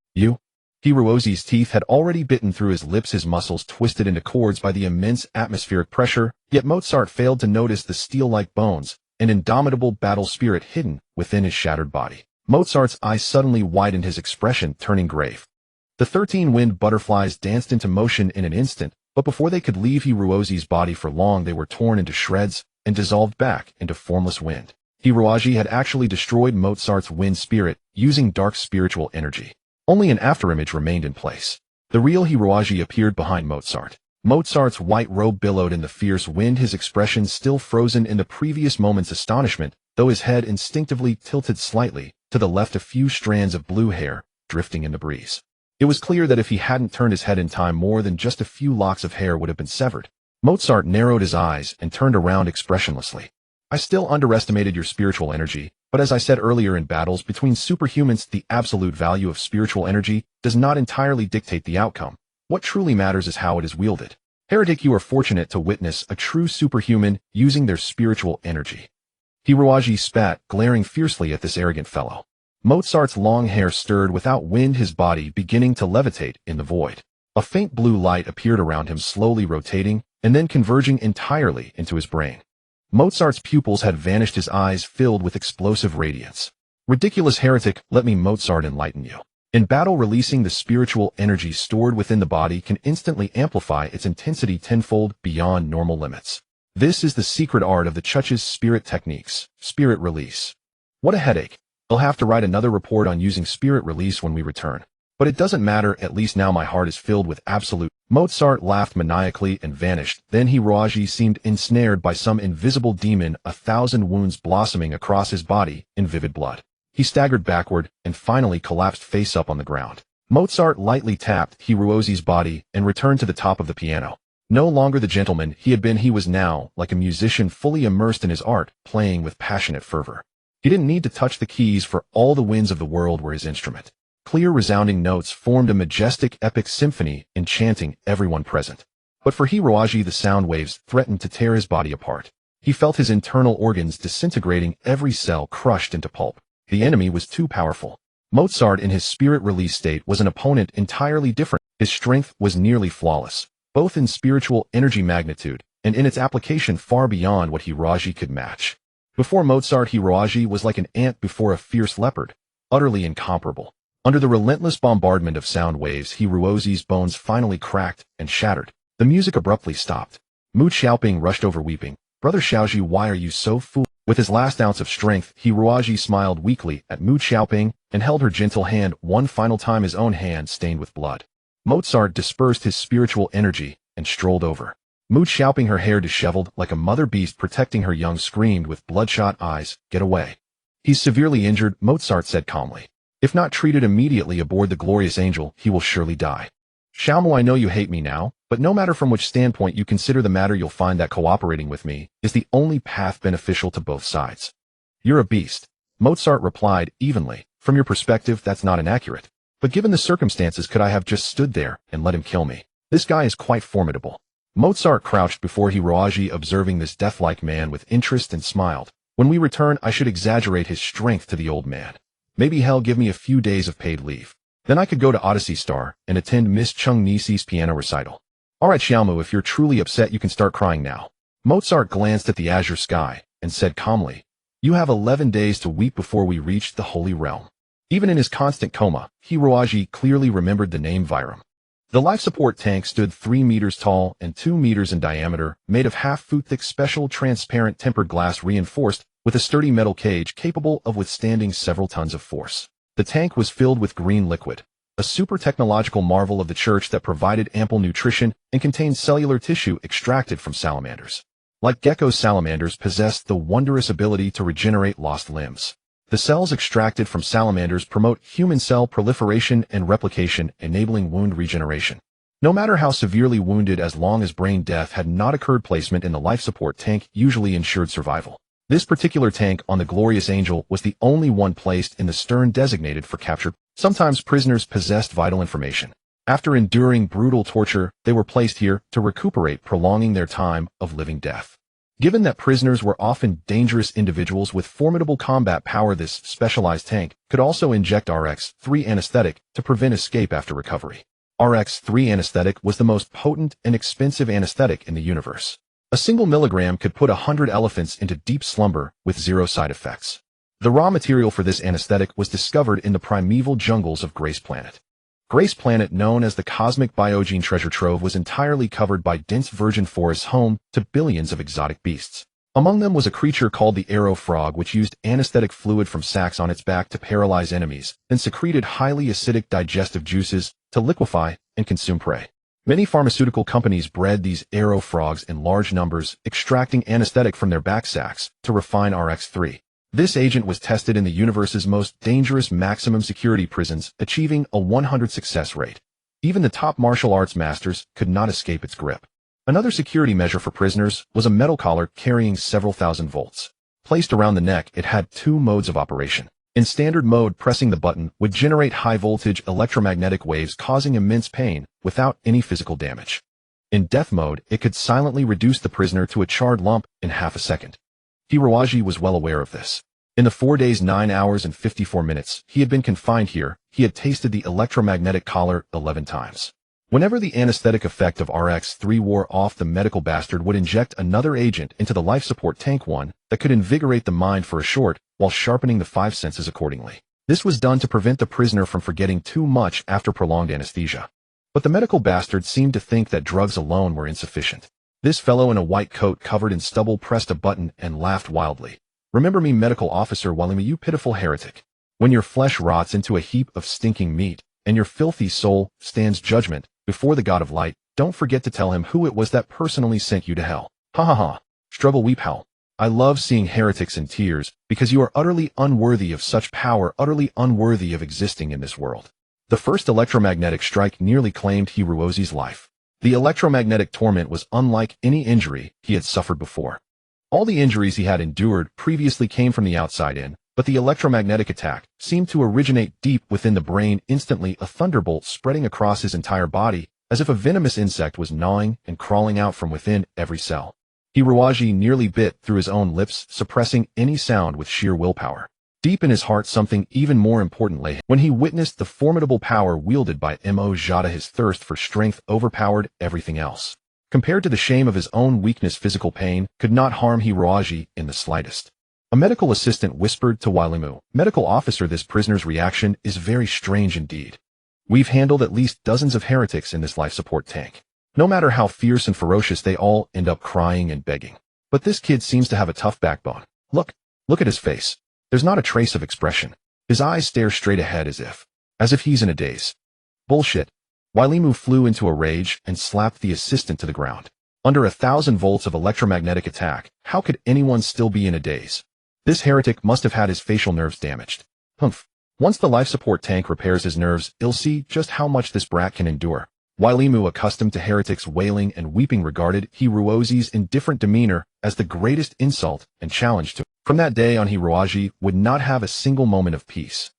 Speaker 1: Hiroaji's teeth had already bitten through his lips, his muscles twisted into cords by the immense atmospheric pressure, yet Mozart failed to notice the steel-like bones, an indomitable battle spirit hidden within his shattered body. Mozart's eyes suddenly widened, his expression turning grave. The 13 wind butterflies danced into motion in an instant, but before they could leave Hiroaji's body for long, they were torn into shreds and dissolved back into formless wind. Hiroaji had actually destroyed Mozart's wind spirit using dark spiritual energy. Only an afterimage remained in place. The real Hiroaji appeared behind Mozart. Mozart's white robe billowed in the fierce wind, his expression still frozen in the previous moment's astonishment, though his head instinctively tilted slightly to the left, a few strands of blue hair drifting in the breeze. It was clear that if he hadn't turned his head in time, more than just a few locks of hair would have been severed. Mozart narrowed his eyes and turned around expressionlessly. I still underestimated your spiritual energy, but as I said earlier, in battles between superhumans, the absolute value of spiritual energy does not entirely dictate the outcome. What truly matters is how it is wielded. Heretic, you are fortunate to witness a true superhuman using their spiritual energy. Hiroaji spat, glaring fiercely at this arrogant fellow. Mozart's long hair stirred without wind, his body beginning to levitate in the void. A faint blue light appeared around him, slowly rotating, and then converging entirely into his brain. Mozart's pupils had vanished, his eyes filled with explosive radiance. Ridiculous heretic, let me Mozart enlighten you. In battle, releasing the spiritual energy stored within the body can instantly amplify its intensity tenfold beyond normal limits. This is the secret art of the Chuch's spirit techniques, spirit release. What a headache. I'll have to write another report on using spirit release when we return. But it doesn't matter, at least now my heart is filled with absolute. Mozart laughed maniacally and vanished. Then Hiroaji seemed ensnared by some invisible demon, 1,000 wounds blossoming across his body in vivid blood. He staggered backward and finally collapsed face up on the ground. Mozart lightly tapped Hiroaji's body and returned to the top of the piano. No longer the gentleman he had been, he was now like a musician fully immersed in his art, playing with passionate fervor. He didn't need to touch the keys, for all the winds of the world were his instrument. Clear resounding notes formed a majestic epic symphony, enchanting everyone present. But for Hiroaji, the sound waves threatened to tear his body apart. He felt his internal organs disintegrating, every cell crushed into pulp. The enemy was too powerful. Mozart, in his spirit release state, was an opponent entirely different. His strength was nearly flawless, both in spiritual energy magnitude and in its application far beyond what Hiroaji could match. Before Mozart, Hiroaji was like an ant before a fierce leopard, utterly incomparable. Under the relentless bombardment of sound waves, Hiroaji's bones finally cracked and shattered. The music abruptly stopped. Mu Xiaoping rushed over, weeping. Brother Xiaoji, why are you so fool? With his last ounce of strength, Hiroaji smiled weakly at Mu Xiaoping and held her gentle hand one final time, his own hand stained with blood. Mozart dispersed his spiritual energy and strolled over. Mu Xiaoping, her hair disheveled like a mother beast protecting her young, screamed with bloodshot eyes, "Get away." He's severely injured, Mozart said calmly. If not treated immediately aboard the glorious angel, he will surely die. Xiaomu, I know you hate me now, but no matter from which standpoint you consider the matter, you'll find that cooperating with me is the only path beneficial to both sides. You're a beast, Mozart replied evenly. From your perspective, that's not inaccurate. But given the circumstances, could I have just stood there and let him kill me? This guy is quite formidable. Mozart crouched before Hiroaji, observing this death-like man with interest, and smiled. When we return, I should exaggerate his strength to the old man. Maybe hell give me a few days of paid leave. Then I could go to Odyssey Star and attend Miss Chung Nisi's piano recital. Alright Xiaomu, if you're truly upset you can start crying now. Mozart glanced at the azure sky and said calmly, you have 11 days to weep before we reach the Holy Realm. Even in his constant coma, Hiroaji clearly remembered the name Vyram. The life support tank stood 3 meters tall and 2 meters in diameter, made of half-foot-thick special transparent tempered glass reinforced with a sturdy metal cage capable of withstanding several tons of force. The tank was filled with green liquid, a super-technological marvel of the church that provided ample nutrition and contained cellular tissue extracted from salamanders. Like geckos, salamanders possessed the wondrous ability to regenerate lost limbs. The cells extracted from salamanders promote human cell proliferation and replication, enabling wound regeneration. No matter how severely wounded, as long as brain death had not occurred, placement in the life support tank usually ensured survival. This particular tank on the Glorious Angel was the only one placed in the stern designated for capture. Sometimes prisoners possessed vital information. After enduring brutal torture, they were placed here to recuperate, prolonging their time of living death. Given that prisoners were often dangerous individuals with formidable combat power, this specialized tank could also inject RX-3 anesthetic to prevent escape after recovery. RX-3 anesthetic was the most potent and expensive anesthetic in the universe. A single milligram could put 100 elephants into deep slumber with 0 side effects. The raw material for this anesthetic was discovered in the primeval jungles of Grace Planet. Grace Planet, known as the Cosmic Biogene Treasure Trove, was entirely covered by dense virgin forests home to billions of exotic beasts. Among them was a creature called the arrow frog, which used anesthetic fluid from sacs on its back to paralyze enemies, then secreted highly acidic digestive juices to liquefy and consume prey. Many pharmaceutical companies bred these arrow frogs in large numbers, extracting anesthetic from their back sacs to refine RX-3. This agent was tested in the universe's most dangerous maximum security prisons, achieving a 100% success rate. Even the top martial arts masters could not escape its grip. Another security measure for prisoners was a metal collar carrying several thousand volts. Placed around the neck, it had 2 modes of operation. In standard mode, pressing the button would generate high-voltage electromagnetic waves causing immense pain without any physical damage. In death mode, it could silently reduce the prisoner to a charred lump in half a second. Hiroaji was well aware of this. In the 4 days, 9 hours and 54 minutes he had been confined here, he had tasted the electromagnetic collar 11 times. Whenever the anesthetic effect of RX-3 wore off, the medical bastard would inject another agent into the life support tank, one that could invigorate the mind for a short, while sharpening the 5 senses accordingly. This was done to prevent the prisoner from forgetting too much after prolonged anesthesia. But the medical bastard seemed to think that drugs alone were insufficient. This fellow in a white coat covered in stubble pressed a button and laughed wildly. Remember me, medical officer Walima, you pitiful heretic. When your flesh rots into a heap of stinking meat, and your filthy soul stands judgment before the God of light, don't forget to tell him who it was that personally sent you to hell. Ha ha ha. Struggle, weep, howl. I love seeing heretics in tears, because you are utterly unworthy of such power, utterly unworthy of existing in this world. The first electromagnetic strike nearly claimed Hiroaji's life. The electromagnetic torment was unlike any injury he had suffered before. All the injuries he had endured previously came from the outside in, but the electromagnetic attack seemed to originate deep within the brain, instantly a thunderbolt spreading across his entire body, as if a venomous insect was gnawing and crawling out from within every cell. Hiroaji nearly bit through his own lips, suppressing any sound with sheer willpower. Deep in his heart, something even more important lay when he witnessed the formidable power wielded by Mojada. His thirst for strength overpowered everything else. Compared to the shame of his own weakness, physical pain could not harm Hiroaji in the slightest. A medical assistant whispered to Walimu, "Medical officer, this prisoner's reaction is very strange indeed. We've handled at least dozens of heretics in this life support tank. No matter how fierce and ferocious, they all end up crying and begging. But this kid seems to have a tough backbone. Look at his face. There's not a trace of expression. His eyes stare straight ahead as if he's in a daze." Bullshit. Walimu flew into a rage and slapped the assistant to the ground. Under 1,000 volts of electromagnetic attack, how could anyone still be in a daze? This heretic must have had his facial nerves damaged. Humph. Once the life support tank repairs his nerves, he'll see just how much this brat can endure. Walimu, accustomed to heretics wailing and weeping, regarded Hiroaji's indifferent demeanor as the greatest insult and challenge to him. From that day on, Hiroaji would not have a single moment of peace.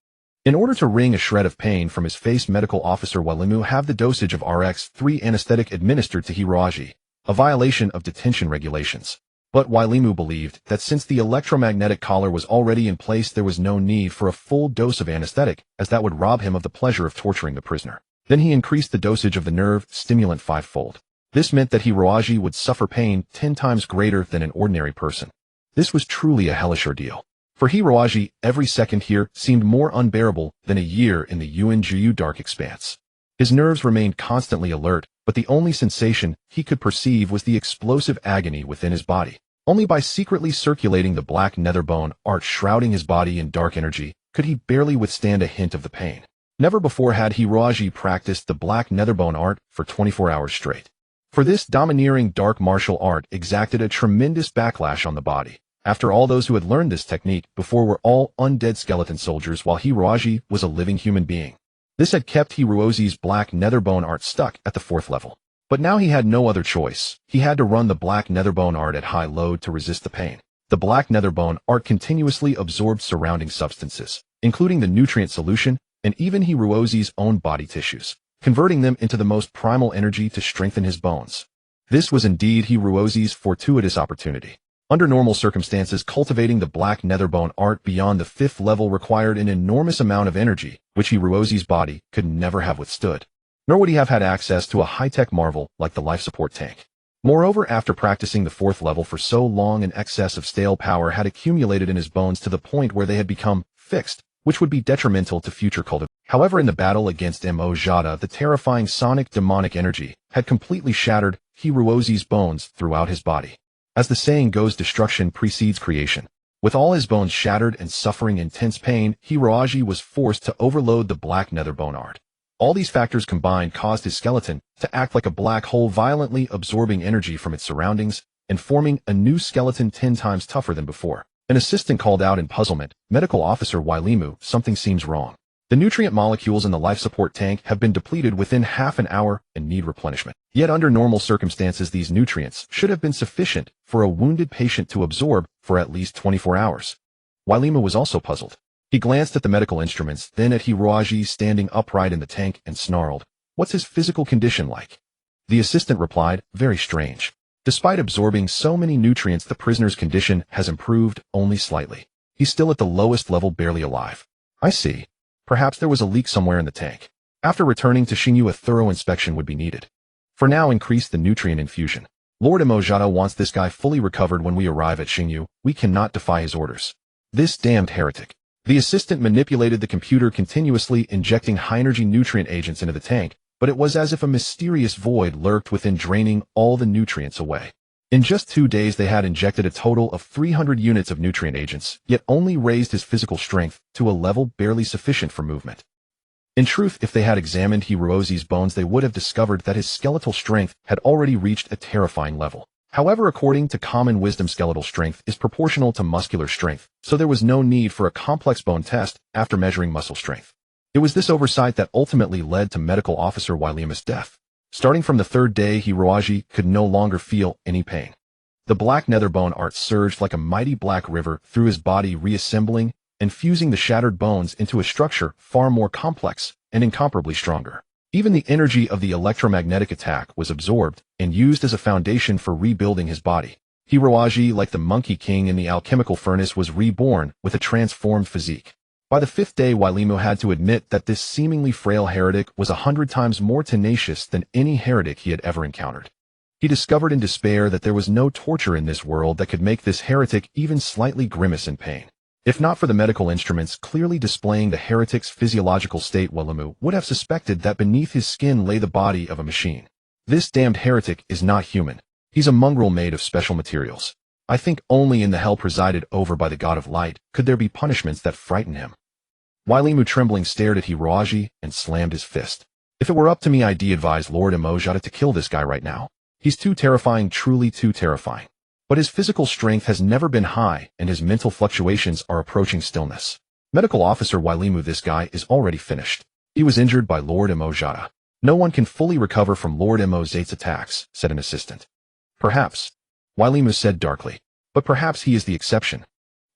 Speaker 1: In order to wring a shred of pain from his face, medical officer Walimu have the dosage of RX-3 anesthetic administered to Hiroaji. a violation of detention regulations. But Wailimu believed that since the electromagnetic collar was already in place, there was no need for a full dose of anesthetic, as that would rob him of the pleasure of torturing the prisoner. Then he increased the dosage of the nerve stimulant fivefold. This meant that Hiroaji would suffer pain 10 times greater than an ordinary person. This was truly a hellish ordeal. For Hiroaji, every second here seemed more unbearable than a year in the Undead dark expanse. His nerves remained constantly alert, but the only sensation he could perceive was the explosive agony within his body. Only by secretly circulating the black netherbone art shrouding his body in dark energy could he barely withstand a hint of the pain. Never before had Hiroaji practiced the black netherbone art for 24 hours straight. For this domineering dark martial art exacted a tremendous backlash on the body. After all, those who had learned this technique before were all undead skeleton soldiers, while Hiroaji was a living human being. This had kept Hiroaji's black netherbone art stuck at the 4th level. But now he had no other choice. He had to run the black netherbone art at high load to resist the pain. The black netherbone art continuously absorbed surrounding substances, including the nutrient solution and even Hiroaji's own body tissues, converting them into the most primal energy to strengthen his bones. This was indeed Hiroaji's fortuitous opportunity. Under normal circumstances, cultivating the black netherbone art beyond the 5th level required an enormous amount of energy, which Hiroaji's body could never have withstood. Nor would he have had access to a high-tech marvel like the life support tank. Moreover, after practicing the 4th level for so long, an excess of stale power had accumulated in his bones to the point where they had become fixed, which would be detrimental to future cultivation. However, in the battle against Mojada, the terrifying sonic demonic energy had completely shattered Hiroaji's bones throughout his body. As the saying goes, destruction precedes creation. With all his bones shattered and suffering intense pain, Hiroaji was forced to overload the black netherbone art. All these factors combined caused his skeleton to act like a black hole, violently absorbing energy from its surroundings and forming a new skeleton 10 times tougher than before. An assistant called out in puzzlement, "Medical Officer Wailimu, something seems wrong. The nutrient molecules in the life support tank have been depleted within half an hour and need replenishment. Yet under normal circumstances, these nutrients should have been sufficient for a wounded patient to absorb for at least 24 hours. Wailimu was also puzzled. He glanced at the medical instruments, then at Hiroaji standing upright in the tank and snarled, "What's his physical condition like?" The assistant replied, "Very strange. Despite absorbing so many nutrients, the prisoner's condition has improved only slightly. He's still at the lowest level, barely alive." "I see. Perhaps there was a leak somewhere in the tank. After returning to Xingyu, a thorough inspection would be needed. For now, increase the nutrient infusion. Lord Mojada wants this guy fully recovered when we arrive at Xingyu. We cannot defy his orders." This damned heretic. The assistant manipulated the computer, continuously injecting high-energy nutrient agents into the tank, but it was as if a mysterious void lurked within, draining all the nutrients away. In just 2 days, they had injected a total of 300 units of nutrient agents, yet only raised his physical strength to a level barely sufficient for movement. In truth, if they had examined Hiroaji's bones, they would have discovered that his skeletal strength had already reached a terrifying level. However, according to common wisdom, skeletal strength is proportional to muscular strength, so there was no need for a complex bone test after measuring muscle strength. It was this oversight that ultimately led to Medical Officer Wailimu's death. Starting from the 3rd day, Hiroaji could no longer feel any pain. The black netherbone art surged like a mighty black river through his body, reassembling and fusing the shattered bones into a structure far more complex and incomparably stronger. Even the energy of the electromagnetic attack was absorbed and used as a foundation for rebuilding his body. Hiroaji, like the Monkey King in the alchemical furnace, was reborn with a transformed physique. By the 5th day, Wailimu had to admit that this seemingly frail heretic was 100 times more tenacious than any heretic he had ever encountered. He discovered in despair that there was no torture in this world that could make this heretic even slightly grimace in pain. If not for the medical instruments clearly displaying the heretic's physiological state, Wailimu would have suspected that beneath his skin lay the body of a machine. This damned heretic is not human. He's a mongrel made of special materials. I think only in the hell presided over by the god of light could there be punishments that frighten him. Wailimu, trembling, stared at Hiroaji and slammed his fist. If it were up to me, I'd advise Lord Mojada to kill this guy right now. He's too terrifying, truly too terrifying. But his physical strength has never been high, and his mental fluctuations are approaching stillness. Medical Officer Wailimu, this guy is already finished. He was injured by Lord Mojada. No one can fully recover from Lord Mojada's attacks, said an assistant. Perhaps, Wailimu said darkly, but perhaps he is the exception.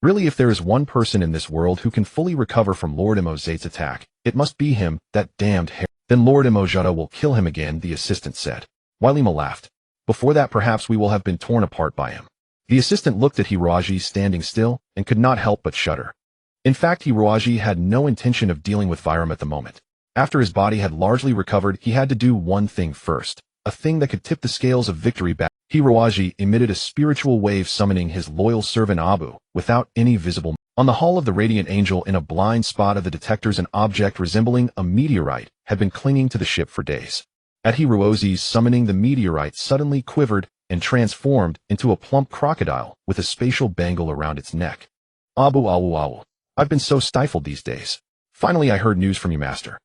Speaker 1: Really, if there is one person in this world who can fully recover from Lord Mojada's attack, it must be him, that damned hair. Then Lord Mojada will kill him again, the assistant said. Wailimu laughed. Before that, perhaps we will have been torn apart by him. The assistant looked at Hiroaji standing still and could not help but shudder. In fact, Hiroaji had no intention of dealing with Vyram at the moment. After his body had largely recovered, he had to do one thing first, a thing that could tip the scales of victory back. Hiroaji emitted a spiritual wave summoning his loyal servant Abu, without any visible. On the hull of the Radiant Angel, in a blind spot of the detectors, an object resembling a meteorite had been clinging to the ship for days. At Hiroaji's summoning, the meteorite suddenly quivered and transformed into a plump crocodile with a spatial bangle around its neck. Abu awu awu. I've been so stifled these days. Finally, I heard news from you, Master.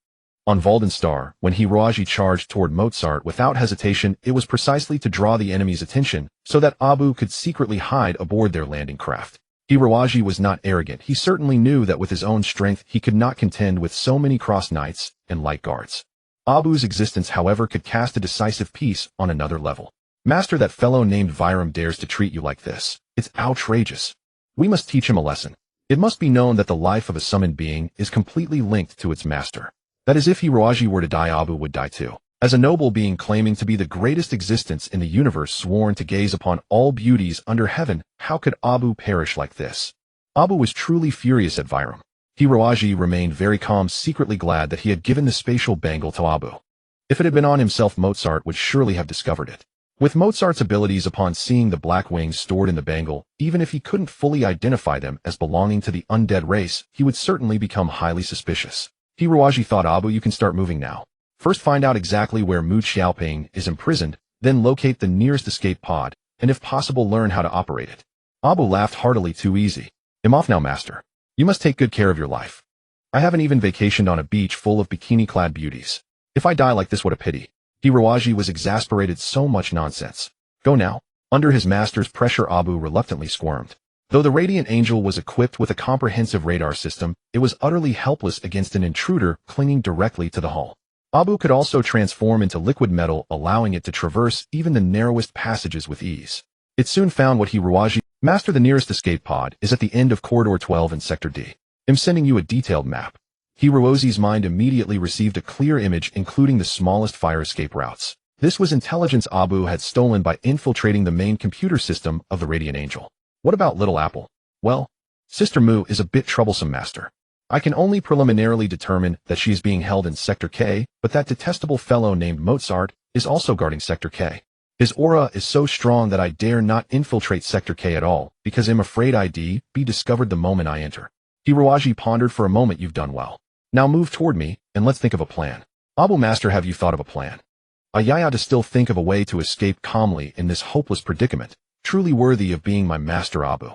Speaker 1: On Valden Star, when Hiroaji charged toward Mozart without hesitation, it was precisely to draw the enemy's attention so that Abu could secretly hide aboard their landing craft. Hiroaji was not arrogant. He certainly knew that with his own strength he could not contend with so many cross knights and light guards. Abu's existence, however, could cast a decisive piece on another level. Master, that fellow named Vyram dares to treat you like this. It's outrageous. We must teach him a lesson. It must be known that the life of a summoned being is completely linked to its master. That is, if Hiroaji were to die, Abu would die too. As a noble being claiming to be the greatest existence in the universe, sworn to gaze upon all beauties under heaven, how could Abu perish like this? Abu was truly furious at Vyram. Hiroaji remained very calm, secretly glad that he had given the spatial bangle to Abu. If it had been on himself, Mozart would surely have discovered it. With Mozart's abilities, upon seeing the black wings stored in the bangle, even if he couldn't fully identify them as belonging to the undead race, he would certainly become highly suspicious. Hiroaji thought, Abu, you can start moving now. First, find out exactly where Mu Xiaoping is imprisoned, then locate the nearest escape pod, and if possible, learn how to operate it. Abu laughed heartily. Too easy. I'm off now, Master. You must take good care of your life. I haven't even vacationed on a beach full of bikini-clad beauties. If I die like this, what a pity. Hiroaji was exasperated. So much nonsense. Go now. Under his master's pressure, Abu reluctantly squirmed. Though the Radiant Angel was equipped with a comprehensive radar system, it was utterly helpless against an intruder clinging directly to the hull. Abu could also transform into liquid metal, allowing it to traverse even the narrowest passages with ease. It soon found what Hiroaji. Master, the nearest escape pod is at the end of Corridor 12 in Sector D. I'm sending you a detailed map. Hiroaji's mind immediately received a clear image, including the smallest fire escape routes. This was intelligence Abu had stolen by infiltrating the main computer system of the Radiant Angel. What about Little Apple? Well, Sister Mu is a bit troublesome, Master. I can only preliminarily determine that she is being held in Sector K, but that detestable fellow named Mozart is also guarding Sector K. His aura is so strong that I dare not infiltrate Sector K at all, because I'm afraid I'd be discovered the moment I enter. Hiroaji pondered for a moment. You've done well. Now move toward me, and let's think of a plan. Abu, Master, have you thought of a plan? I to still think of a way to escape calmly in this hopeless predicament, truly worthy of being my master, Abu.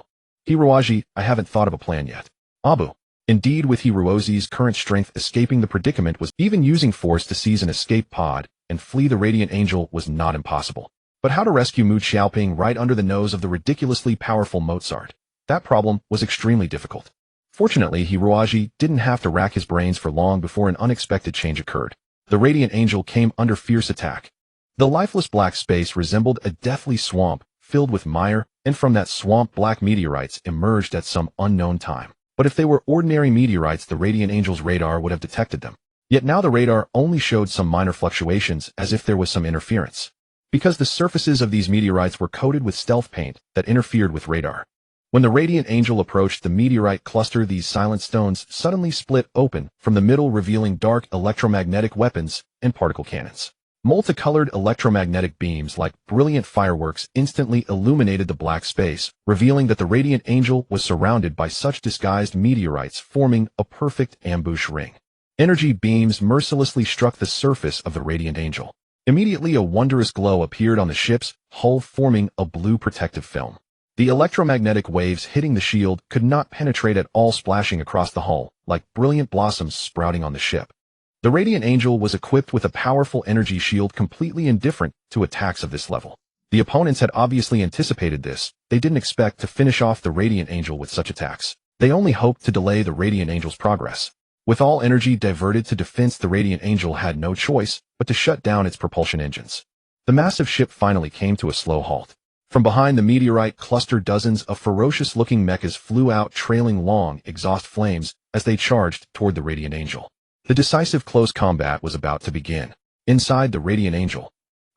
Speaker 1: Hiroaji, I haven't thought of a plan yet. Abu. Indeed, with Hiroaji's current strength, escaping the predicament was even using force to seize an escape pod and flee the Radiant Angel was not impossible. But how to rescue Mu Xiaoping right under the nose of the ridiculously powerful Mozart? That problem was extremely difficult. Fortunately, Hiroaji didn't have to rack his brains for long before an unexpected change occurred. The Radiant Angel came under fierce attack. The lifeless black space resembled a deathly swamp filled with mire, and from that swamp black meteorites emerged at some unknown time. But if they were ordinary meteorites, the Radiant Angel's radar would have detected them. Yet now the radar only showed some minor fluctuations, as if there was some interference. Because the surfaces of these meteorites were coated with stealth paint that interfered with radar. When the Radiant Angel approached the meteorite cluster, these silent stones suddenly split open from the middle, revealing dark electromagnetic weapons and particle cannons. Multicolored electromagnetic beams like brilliant fireworks instantly illuminated the black space, revealing that the Radiant Angel was surrounded by such disguised meteorites, forming a perfect ambush ring. Energy beams mercilessly struck the surface of the Radiant Angel. Immediately, a wondrous glow appeared on the ship's hull, forming a blue protective film. The electromagnetic waves hitting the shield could not penetrate at all, splashing across the hull like brilliant blossoms sprouting on the ship. The Radiant Angel was equipped with a powerful energy shield, completely indifferent to attacks of this level. The opponents had obviously anticipated this. They didn't expect to finish off the Radiant Angel with such attacks. They only hoped to delay the Radiant Angel's progress. With all energy diverted to defense, the Radiant Angel had no choice but to shut down its propulsion engines. The massive ship finally came to a slow halt. From behind the meteorite cluster, dozens of ferocious-looking mechas flew out, trailing long exhaust flames as they charged toward the Radiant Angel. The decisive close combat was about to begin. Inside the Radiant Angel,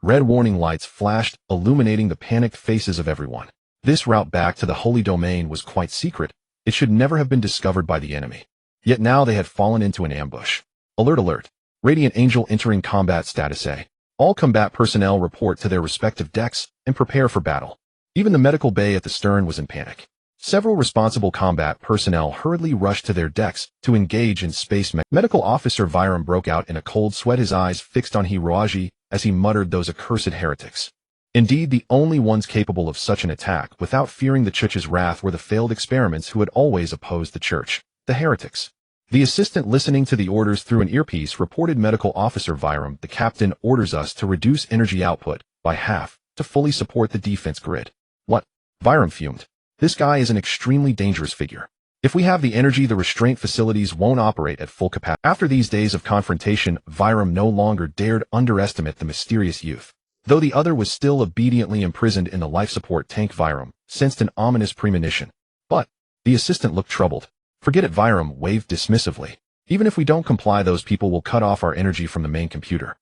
Speaker 1: Red warning lights flashed, illuminating the panicked faces of everyone. This route back to the Holy Domain was quite secret. It should never have been discovered by the enemy. Yet now they had fallen into an ambush. Alert, alert. Radiant Angel entering combat status A. All combat personnel report to their respective decks and prepare for battle. Even the medical bay at the stern was in panic. Several responsible combat personnel hurriedly rushed to their decks to engage in space mech. Medical Officer Viram broke out in a cold sweat, his eyes fixed on Hiroaji as he muttered, those accursed heretics. Indeed, the only ones capable of such an attack without fearing the Church's wrath were the failed experiments who had always opposed the Church, the heretics. The assistant listening to the orders through an earpiece reported, Medical Officer Viram, the captain orders us to reduce energy output by half to fully support the defense grid. What? Viram fumed. This guy is an extremely dangerous figure. If we have the energy, the restraint facilities won't operate at full capacity. After these days of confrontation, Viram no longer dared underestimate the mysterious youth. Though the other was still obediently imprisoned in the life support tank, Viram sensed an ominous premonition. But the assistant looked troubled. Forget it, Viram waved dismissively. Even if we don't comply, those people will cut off our energy from the main computer.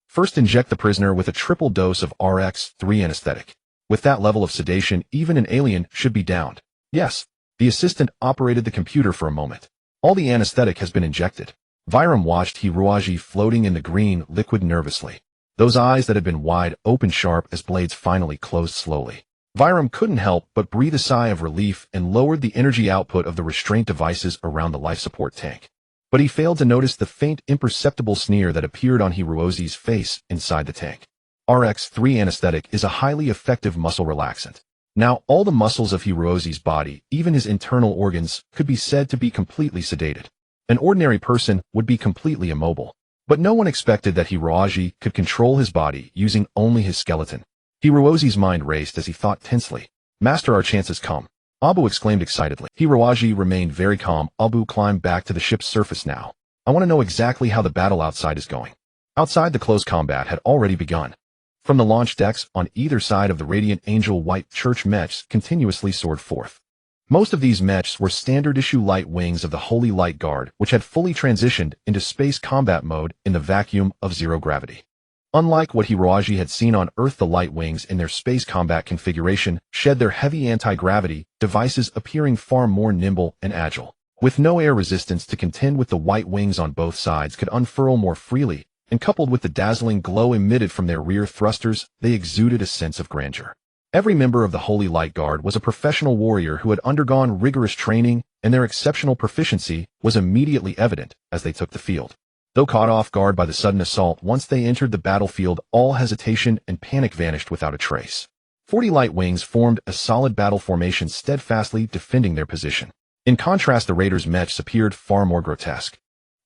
Speaker 1: First inject the prisoner with a triple dose of RX-3 anesthetic. With that level of sedation, even an alien should be downed. Yes. The assistant operated the computer for a moment. All the anesthetic has been injected. Viram watched Hiroaji floating in the green liquid nervously. Those eyes that had been wide open, sharp as blades, finally closed slowly. Viram couldn't help but breathe a sigh of relief and lowered the energy output of the restraint devices around the life support tank. But he failed to notice the faint, imperceptible sneer that appeared on Hiroaji's face inside the tank. RX-3 anesthetic is a highly effective muscle relaxant. Now, all the muscles of Hiroaji's body, even his internal organs, could be said to be completely sedated. An ordinary person would be completely immobile. But no one expected that Hiroaji could control his body using only his skeleton. Hiroaji's mind raced as he thought tensely. Master, our chance has come. Abu exclaimed excitedly. Hiroaji remained very calm. Abu climbed back to the ship's surface now. I want to know exactly how the battle outside is going. Outside, the close combat had already begun. From the launch decks on either side of the Radiant Angel, white Church Mechs continuously soared forth. Most of these Mechs were standard-issue light wings of the Holy Light Guard, which had fully transitioned into space combat mode in the vacuum of zero gravity. Unlike what Hiroaji had seen on Earth, the light wings in their space combat configuration shed their heavy anti-gravity devices, appearing far more nimble and agile. With no air resistance to contend with, the white wings on both sides could unfurl more freely, and coupled with the dazzling glow emitted from their rear thrusters, they exuded a sense of grandeur. Every member of the Holy Light Guard was a professional warrior who had undergone rigorous training, and their exceptional proficiency was immediately evident as they took the field. Though caught off guard by the sudden assault, once they entered the battlefield, all hesitation and panic vanished without a trace. 40 light wings formed a solid battle formation, steadfastly defending their position. In contrast, the raiders' mechs appeared far more grotesque.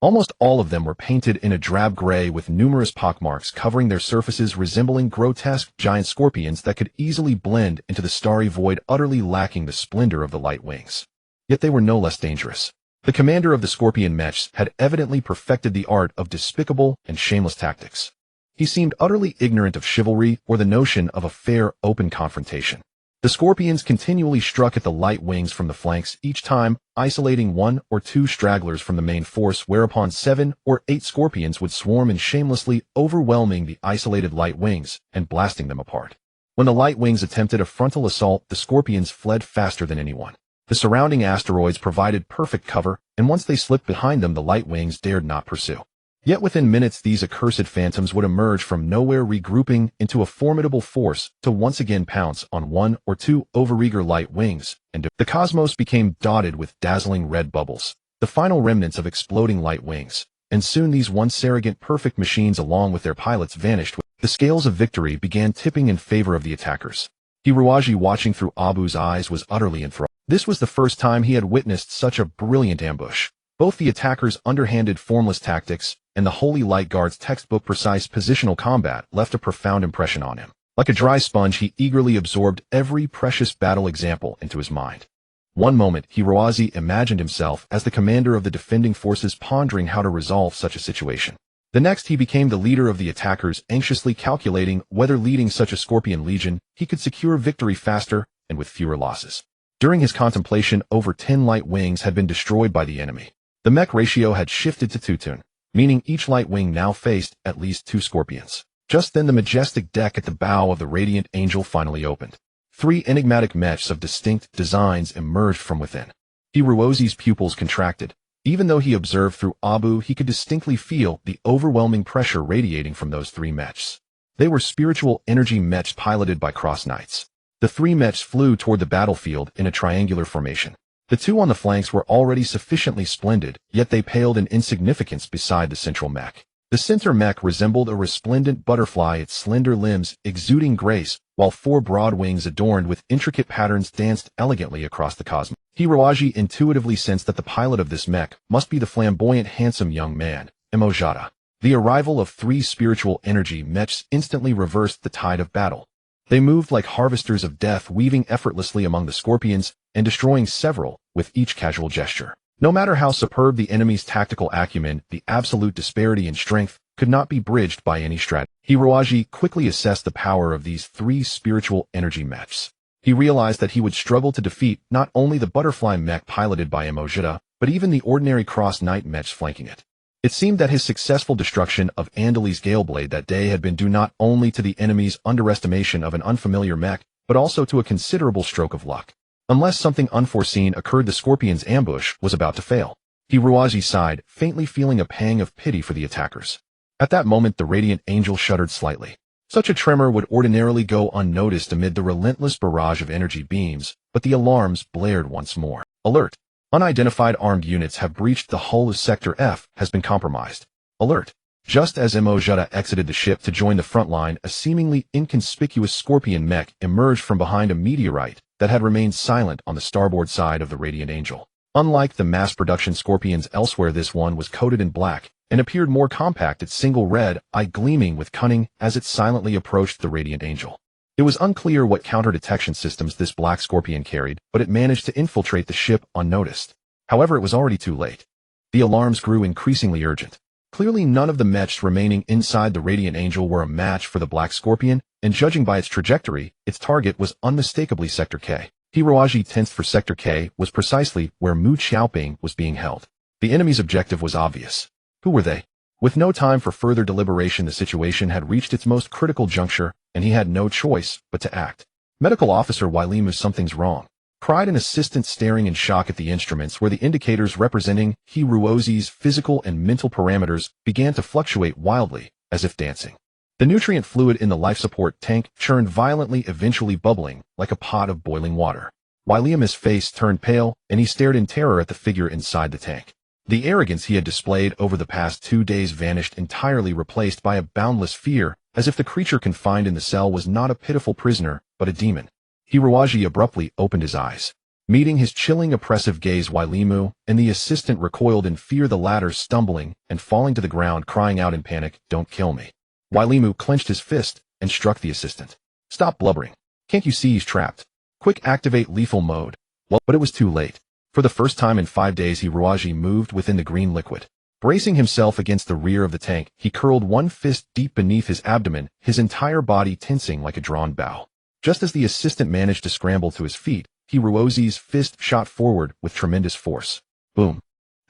Speaker 1: Almost all of them were painted in a drab gray with numerous pockmarks covering their surfaces, resembling grotesque giant scorpions that could easily blend into the starry void, utterly lacking the splendor of the light wings. Yet they were no less dangerous. The commander of the Scorpion Mechs had evidently perfected the art of despicable and shameless tactics. He seemed utterly ignorant of chivalry or the notion of a fair, open confrontation. The Scorpions continually struck at the light wings from the flanks, each time isolating 1 or 2 stragglers from the main force, whereupon 7 or 8 Scorpions would swarm in, shamelessly overwhelming the isolated light wings and blasting them apart. When the light wings attempted a frontal assault, the Scorpions fled faster than anyone. The surrounding asteroids provided perfect cover, and once they slipped behind them, the light wings dared not pursue. Yet within minutes, these accursed phantoms would emerge from nowhere, regrouping into a formidable force to once again pounce on 1 or 2 overeager light wings, and the cosmos became dotted with dazzling red bubbles, the final remnants of exploding light wings, and soon these once arrogant perfect machines along with their pilots vanished. The scales of victory began tipping in favor of the attackers. Hiroaji, watching through Abu's eyes, was utterly enthralled. This was the first time he had witnessed such a brilliant ambush. Both the attackers' underhanded, formless tactics and the Holy Light Guard's textbook precise positional combat left a profound impression on him. Like a dry sponge, he eagerly absorbed every precious battle example into his mind. One moment, Hiroaji imagined himself as the commander of the defending forces, pondering how to resolve such a situation. The next, he became the leader of the attackers, anxiously calculating whether, leading such a Scorpion Legion, he could secure victory faster and with fewer losses. During his contemplation, over 10 light wings had been destroyed by the enemy. The mech ratio had shifted to 2-to-1, meaning each light wing now faced at least 2 Scorpions. Just then the majestic deck at the bow of the radiant angel finally opened. 3 enigmatic mechs of distinct designs emerged from within. Hiruozi's pupils contracted. Even though he observed through Abu, he could distinctly feel the overwhelming pressure radiating from those 3 mechs. They were spiritual energy mechs piloted by cross knights. The 3 mechs flew toward the battlefield in a triangular formation. The 2 on the flanks were already sufficiently splendid, yet they paled in insignificance beside the central mech. The center mech resembled a resplendent butterfly, its slender limbs exuding grace, while 4 broad wings adorned with intricate patterns danced elegantly across the cosmos. Hiruozi intuitively sensed that the pilot of this mech must be the flamboyant, handsome young man, Emojata. The arrival of 3 spiritual energy mechs instantly reversed the tide of battle. They moved like harvesters of death, weaving effortlessly among the scorpions and destroying several with each casual gesture. No matter how superb the enemy's tactical acumen, the absolute disparity in strength could not be bridged by any strategy. Hiruozi quickly assessed the power of these 3 spiritual energy mechs. He realized that he would struggle to defeat not only the butterfly mech piloted by Emojita, but even the ordinary cross knight mechs flanking it. It seemed that his successful destruction of Andali's Galeblade that day had been due not only to the enemy's underestimation of an unfamiliar mech, but also to a considerable stroke of luck. Unless something unforeseen occurred, the scorpion's ambush was about to fail. Hiruozi sighed, faintly feeling a pang of pity for the attackers. At that moment the radiant angel shuddered slightly. Such a tremor would ordinarily go unnoticed amid the relentless barrage of energy beams, but the alarms blared once more. Alert! Unidentified armed units have breached the hull of Sector F has been compromised. Alert! Just as Emojata exited the ship to join the front line, a seemingly inconspicuous scorpion mech emerged from behind a meteorite that had remained silent on the starboard side of the Radiant Angel. Unlike the mass-production scorpions elsewhere, this one was coated in black and appeared more compact, its single red eye gleaming with cunning as it silently approached the Radiant Angel. It was unclear what counter-detection systems this black scorpion carried, but it managed to infiltrate the ship unnoticed. However, it was already too late. The alarms grew increasingly urgent. Clearly none of the mechs remaining inside the Radiant Angel were a match for the Black Scorpion, and judging by its trajectory, its target was unmistakably Sector K. Hiruozi tensed, for Sector K was precisely where Mu Xiaoping was being held. The enemy's objective was obvious. Who were they? With no time for further deliberation, the situation had reached its most critical juncture, and he had no choice but to act. Medical Officer Wylimu, something's wrong, cried an assistant, staring in shock at the instruments where the indicators representing Hiruozi's physical and mental parameters began to fluctuate wildly, as if dancing. The nutrient fluid in the life support tank churned violently, eventually bubbling like a pot of boiling water. Wylimu's face turned pale, and he stared in terror at the figure inside the tank. The arrogance he had displayed over the past 2 days vanished entirely, replaced by a boundless fear, as if the creature confined in the cell was not a pitiful prisoner, but a demon. Hiruozi abruptly opened his eyes. Meeting his chilling, oppressive gaze, Wylimu and the assistant recoiled in fear, the latter stumbling and falling to the ground, crying out in panic, "Don't kill me." Wylimu clenched his fist and struck the assistant. "Stop blubbering. Can't you see he's trapped? Quick, activate lethal mode." Well, but it was too late. For the first time in 5 days, Hiruozi moved within the green liquid. Bracing himself against the rear of the tank, he curled one fist deep beneath his abdomen, his entire body tensing like a drawn bow. Just as the assistant managed to scramble to his feet, Hiruozi's fist shot forward with tremendous force. Boom.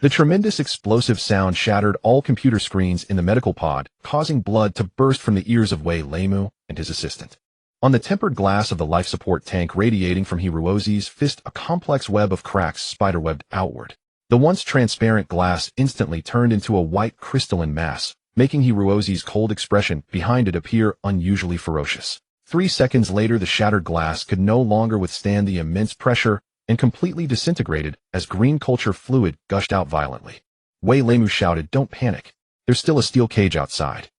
Speaker 1: The tremendous explosive sound shattered all computer screens in the medical pod, causing blood to burst from the ears of Wylimu and his assistant. On the tempered glass of the life support tank radiating from Hiruozi's fist, a complex web of cracks spiderwebbed outward. The once transparent glass instantly turned into a white crystalline mass, making Hiruozi's cold expression behind it appear unusually ferocious. 3 seconds later, the shattered glass could no longer withstand the immense pressure and completely disintegrated as green culture fluid gushed out violently. Wylimu shouted, "Don't panic. There's still a steel cage outside."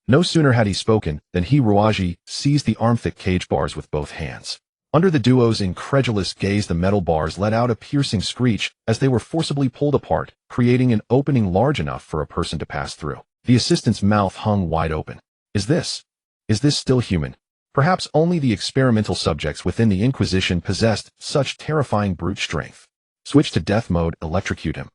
Speaker 1: No sooner had he spoken than Hiruozi seized the arm-thick cage bars with both hands. Under the duo's incredulous gaze, the metal bars let out a piercing screech as they were forcibly pulled apart, creating an opening large enough for a person to pass through. The assistant's mouth hung wide open. Is this still human? Perhaps only the experimental subjects within the Inquisition possessed such terrifying brute strength. Switch to death mode, electrocute him.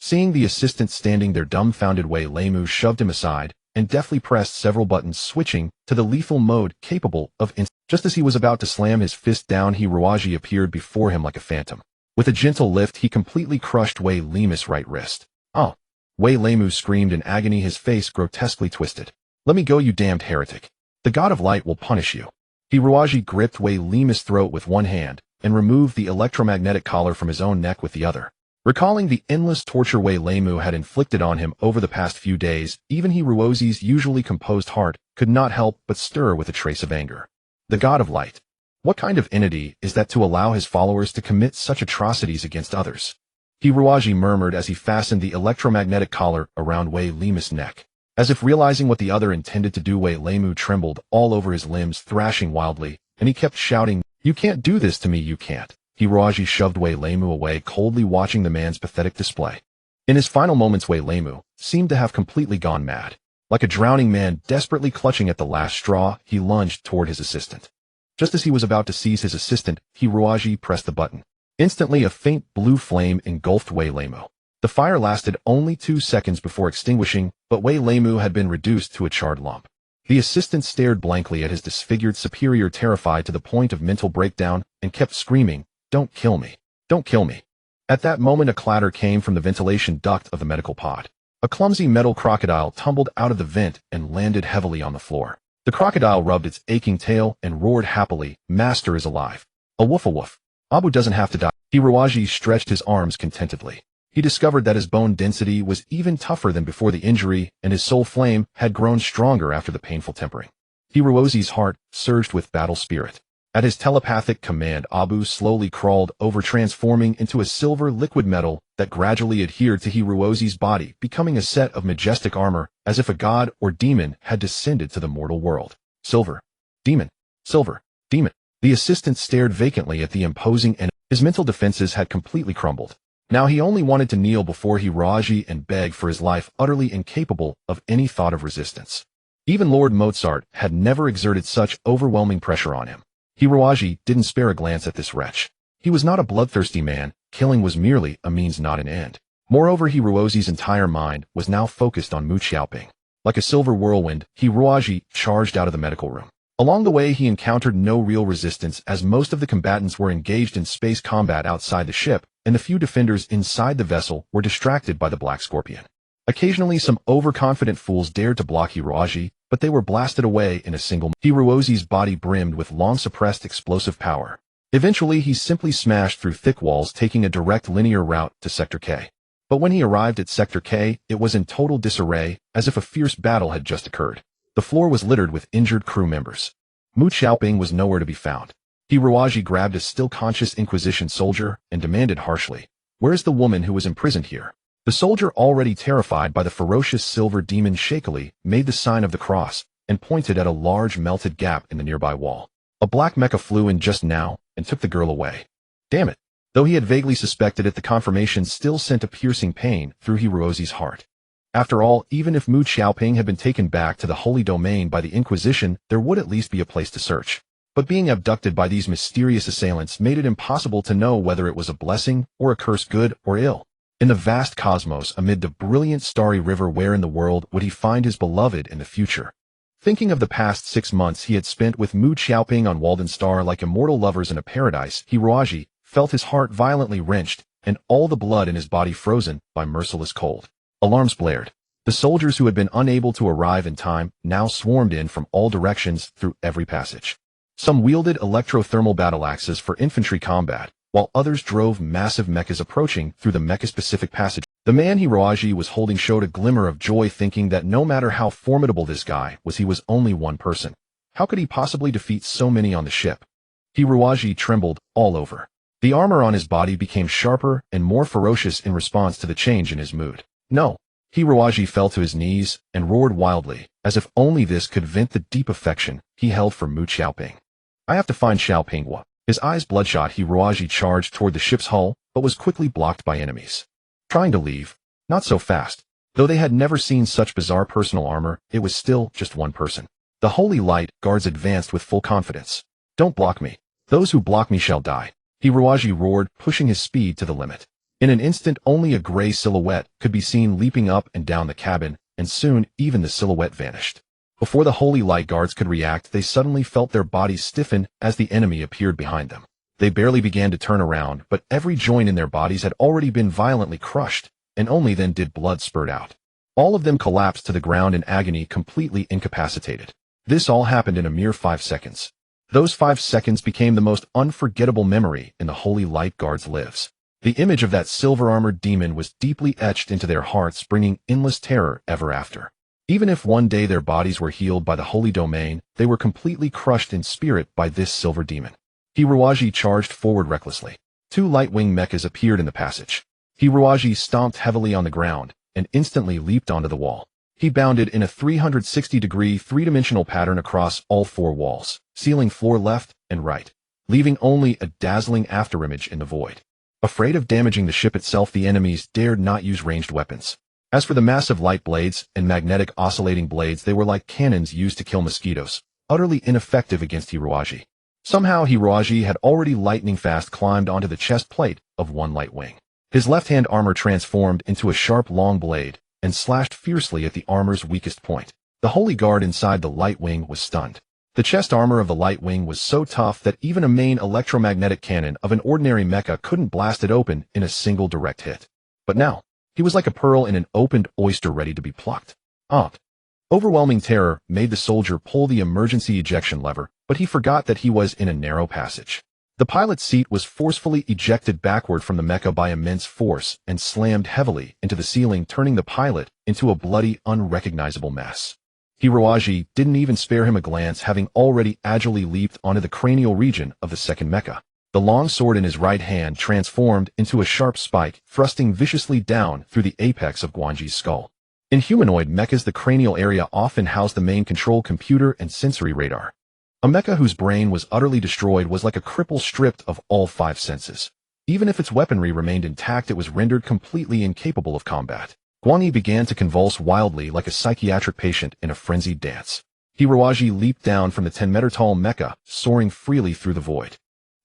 Speaker 1: Seeing the assistant standing there dumbfounded, Wylimu shoved him aside and deftly pressed several buttons, switching to the lethal mode capable of Just as he was about to slam his fist down, Hiruozi appeared before him like a phantom. With a gentle lift, he completely crushed Wylimu's right wrist. "Oh!" Wylimu screamed in agony, his face grotesquely twisted. "Let me go, you damned heretic." The god of light will punish you. Hiruaji gripped Wei Lima's throat with one hand and removed the electromagnetic collar from his own neck with the other. Recalling the endless torture Wei Limu had inflicted on him over the past few days, even Hiruozi's usually composed heart could not help but stir with a trace of anger. The god of light. What kind of entity is that to allow his followers to commit such atrocities against others? Hiruaji murmured as he fastened the electromagnetic collar around Wei Lima's neck. As if realizing what the other intended to do, Wei Limu trembled all over his limbs, thrashing wildly, and he kept shouting, "You can't do this to me, you can't." Hiruaji shoved Wei Limu away, coldly watching the man's pathetic display. In his final moments, Wei Limu seemed to have completely gone mad. Like a drowning man desperately clutching at the last straw, he lunged toward his assistant. Just as he was about to seize his assistant, Hiruaji pressed the button. Instantly, a faint blue flame engulfed Wei Limu. The fire lasted only 2 seconds before extinguishing, but Wei Limu had been reduced to a charred lump. The assistant stared blankly at his disfigured superior, terrified to the point of mental breakdown, and kept screaming, "Don't kill me. Don't kill me." At that moment, a clatter came from the ventilation duct of the medical pod. A clumsy metal crocodile tumbled out of the vent and landed heavily on the floor. The crocodile rubbed its aching tail and roared happily, "Master is alive. A woof a woof. Abu doesn't have to die." Hiruaji stretched his arms contentedly. He discovered that his bone density was even tougher than before the injury, and his soul flame had grown stronger after the painful tempering. Hiruozi's heart surged with battle spirit. At his telepathic command, Abu slowly crawled over, transforming into a silver liquid metal that gradually adhered to Hiruozi's body, becoming a set of majestic armor, as if a god or demon had descended to the mortal world. Silver. Demon. Silver. Demon. The assistant stared vacantly at the imposing enemy. His mental defenses had completely crumbled. Now he only wanted to kneel before Hiruaji and beg for his life, utterly incapable of any thought of resistance. Even Lord Mozart had never exerted such overwhelming pressure on him. Hiruaji didn't spare a glance at this wretch. He was not a bloodthirsty man. Killing was merely a means, not an end. Moreover, Hiruozi's entire mind was now focused on Mu Xiaoping. Like a silver whirlwind, Hiruaji charged out of the medical room. Along the way, he encountered no real resistance, as most of the combatants were engaged in space combat outside the ship, and the few defenders inside the vessel were distracted by the Black Scorpion. Occasionally, some overconfident fools dared to block Hiruaji, but they were blasted away in a single. Hiruozi's body brimmed with long-suppressed explosive power. Eventually, he simply smashed through thick walls, taking a direct linear route to Sector K. But when he arrived at Sector K, it was in total disarray, as if a fierce battle had just occurred. The floor was littered with injured crew members. Mu Xiaoping was nowhere to be found. Hiruaji grabbed a still-conscious Inquisition soldier and demanded harshly, "Where is the woman who was imprisoned here?" The soldier, already terrified by the ferocious silver demon, shakily made the sign of the cross and pointed at a large melted gap in the nearby wall. A black mecha flew in just now and took the girl away. Damn it! Though he had vaguely suspected it, the confirmation still sent a piercing pain through Hiruozi's heart. After all, even if Mu Xiaoping had been taken back to the Holy Domain by the Inquisition, there would at least be a place to search. But being abducted by these mysterious assailants made it impossible to know whether it was a blessing or a curse, good or ill. In the vast cosmos, amid the brilliant starry river, where in the world would he find his beloved in the future? Thinking of the past 6 months he had spent with Mu Xiaoping on Walden Star like immortal lovers in a paradise, Hiruaji felt his heart violently wrenched and all the blood in his body frozen by merciless cold. Alarms blared. The soldiers who had been unable to arrive in time now swarmed in from all directions through every passage. Some wielded electrothermal battle axes for infantry combat, while others drove massive mechas approaching through the mecha-specific passage. The man Hiruaji was holding showed a glimmer of joy, thinking that no matter how formidable this guy was, he was only one person. How could he possibly defeat so many on the ship? Hiruaji trembled all over. The armor on his body became sharper and more ferocious in response to the change in his mood. No. Hiruaji fell to his knees and roared wildly, as if only this could vent the deep affection he held for Mu Xiaoping. "I have to find Xiaoping." His eyes bloodshot, Hiruaji charged toward the ship's hull, but was quickly blocked by enemies. Trying to leave. Not so fast. Though they had never seen such bizarre personal armor, it was still just one person. The Holy Light guards advanced with full confidence. "Don't block me. Those who block me shall die," Hiruaji roared, pushing his speed to the limit. In an instant, only a gray silhouette could be seen leaping up and down the cabin, and soon even the silhouette vanished. Before the Holy Light guards could react, they suddenly felt their bodies stiffen as the enemy appeared behind them. They barely began to turn around, but every joint in their bodies had already been violently crushed, and only then did blood spurt out. All of them collapsed to the ground in agony, completely incapacitated. This all happened in a mere 5 seconds. Those 5 seconds became the most unforgettable memory in the Holy Light Guard's lives. The image of that silver-armored demon was deeply etched into their hearts, bringing endless terror ever after. Even if one day their bodies were healed by the holy domain, they were completely crushed in spirit by this silver demon. Hiruaji charged forward recklessly. 2 light-wing mechas appeared in the passage. Hiruaji stomped heavily on the ground and instantly leaped onto the wall. He bounded in a 360-degree three-dimensional pattern across all 4 walls, sealing floor left and right, leaving only a dazzling afterimage in the void. Afraid of damaging the ship itself, the enemies dared not use ranged weapons. As for the massive light blades and magnetic oscillating blades, they were like cannons used to kill mosquitoes, utterly ineffective against Hiruaji. Somehow Hiruaji had already lightning-fast climbed onto the chest plate of one light wing. His left-hand armor transformed into a sharp long blade and slashed fiercely at the armor's weakest point. The holy guard inside the light wing was stunned. The chest armor of the light wing was so tough that even a main electromagnetic cannon of an ordinary mecha couldn't blast it open in a single direct hit. But now, he was like a pearl in an opened oyster ready to be plucked. Overwhelming terror made the soldier pull the emergency ejection lever, but he forgot that he was in a narrow passage. The pilot's seat was forcefully ejected backward from the mecha by immense force and slammed heavily into the ceiling, turning the pilot into a bloody, unrecognizable mess. Hiruaji didn't even spare him a glance, having already agilely leaped onto the cranial region of the second mecha. The long sword in his right hand transformed into a sharp spike, thrusting viciously down through the apex of Guanji's skull. In humanoid mechas, the cranial area often housed the main control computer and sensory radar. A mecha whose brain was utterly destroyed was like a cripple stripped of all 5 senses. Even if its weaponry remained intact, it was rendered completely incapable of combat. Guanyi began to convulse wildly like a psychiatric patient in a frenzied dance. Hiruaji leaped down from the 10-meter-tall mecha, soaring freely through the void.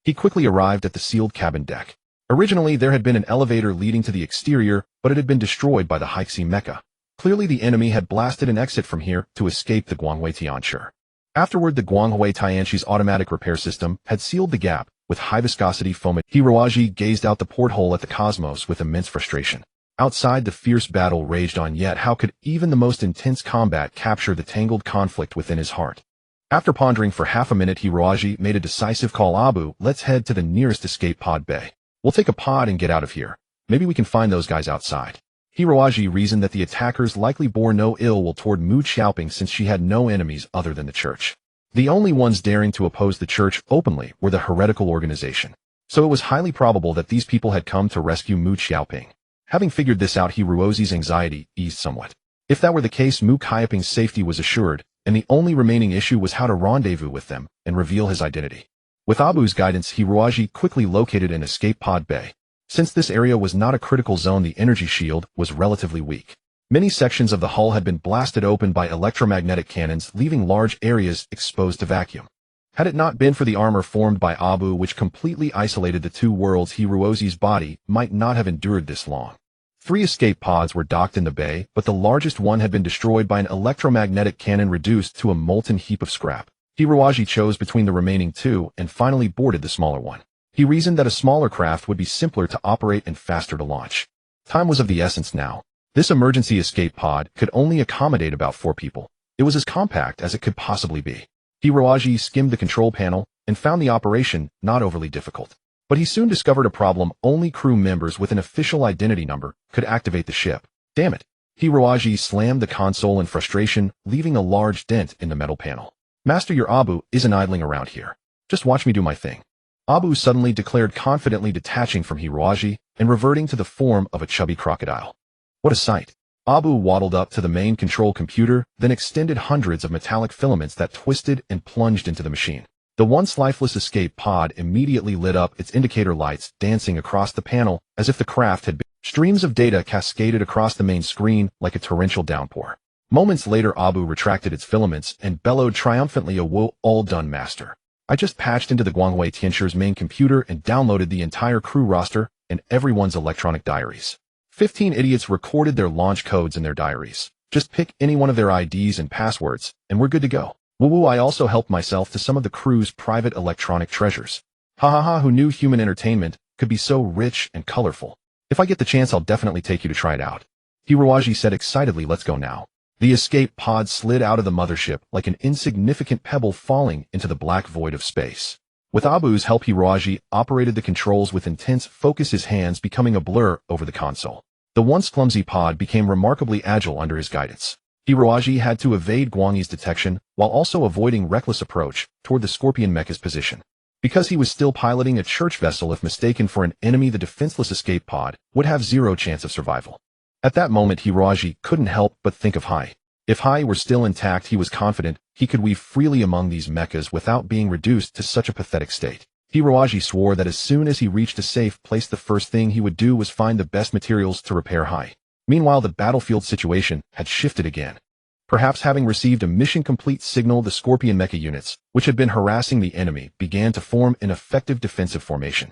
Speaker 1: He quickly arrived at the sealed cabin deck. Originally, there had been an elevator leading to the exterior, but it had been destroyed by the Hixi mecha. Clearly, the enemy had blasted an exit from here to escape the Guanhui Tianshi. Afterward, the Guanhui Tianshi's automatic repair system had sealed the gap with high-viscosity foam. Hiruaji gazed out the porthole at the cosmos with immense frustration. Outside, the fierce battle raged on, yet how could even the most intense combat capture the tangled conflict within his heart? After pondering for half a minute, Hiruaji made a decisive call. Abu, let's head to the nearest escape pod bay. We'll take a pod and get out of here. Maybe we can find those guys outside. Hiruaji reasoned that the attackers likely bore no ill will toward Mu Xiaoping, since she had no enemies other than the church. The only ones daring to oppose the church openly were the heretical organization. So it was highly probable that these people had come to rescue Mu Xiaoping. Having figured this out, Hiruozi's anxiety eased somewhat. If that were the case, Mu Xiaoping's safety was assured, and the only remaining issue was how to rendezvous with them and reveal his identity. With Abu's guidance, Hiruaji quickly located an escape pod bay. Since this area was not a critical zone, the energy shield was relatively weak. Many sections of the hull had been blasted open by electromagnetic cannons, leaving large areas exposed to vacuum. Had it not been for the armor formed by Abu, which completely isolated the 2 worlds, Hiruozi's body might not have endured this long. 3 escape pods were docked in the bay, but the largest one had been destroyed by an electromagnetic cannon, reduced to a molten heap of scrap. Hiruaji chose between the remaining 2 and finally boarded the smaller one. He reasoned that a smaller craft would be simpler to operate and faster to launch. Time was of the essence now. This emergency escape pod could only accommodate about 4 people. It was as compact as it could possibly be. Hiruaji skimmed the control panel and found the operation not overly difficult. But he soon discovered a problem. Only crew members with an official identity number could activate the ship. Damn it. Hiruaji slammed the console in frustration, leaving a large dent in the metal panel. Master, your Abu isn't idling around here. Just watch me do my thing. Abu suddenly declared, confidently detaching from Hiruaji and reverting to the form of a chubby crocodile. What a sight. Abu waddled up to the main control computer, then extended hundreds of metallic filaments that twisted and plunged into the machine. The once lifeless escape pod immediately lit up, its indicator lights dancing across the panel as if the craft had been. Streams of data cascaded across the main screen like a torrential downpour. Moments later, Abu retracted its filaments and bellowed triumphantly, all done, master. I just patched into the Guanhui Tianshi's main computer and downloaded the entire crew roster and everyone's electronic diaries. 15 idiots recorded their launch codes in their diaries. Just pick any one of their IDs and passwords, and we're good to go. Woo-woo, I also helped myself to some of the crew's private electronic treasures. Ha ha ha, who knew human entertainment could be so rich and colorful? If I get the chance, I'll definitely take you to try it out. Hiruaji said excitedly, let's go now. The escape pod slid out of the mothership like an insignificant pebble falling into the black void of space. With Abu's help, Hiroaji operated the controls with intense focus, his hands becoming a blur over the console. The once clumsy pod became remarkably agile under his guidance. Hiroaji had to evade Guangyi's detection while also avoiding reckless approach toward the Scorpion Mecha's position. Because he was still piloting a church vessel, if mistaken for an enemy, the defenseless escape pod would have zero chance of survival. At that moment, Hiroaji couldn't help but think of Hai. If Hai were still intact, he was confident he could weave freely among these mechas without being reduced to such a pathetic state. Hiroaji swore that as soon as he reached a safe place, the first thing he would do was find the best materials to repair Hai. Meanwhile, the battlefield situation had shifted again. Perhaps having received a mission-complete signal, the Scorpion mecha units, which had been harassing the enemy, began to form an effective defensive formation.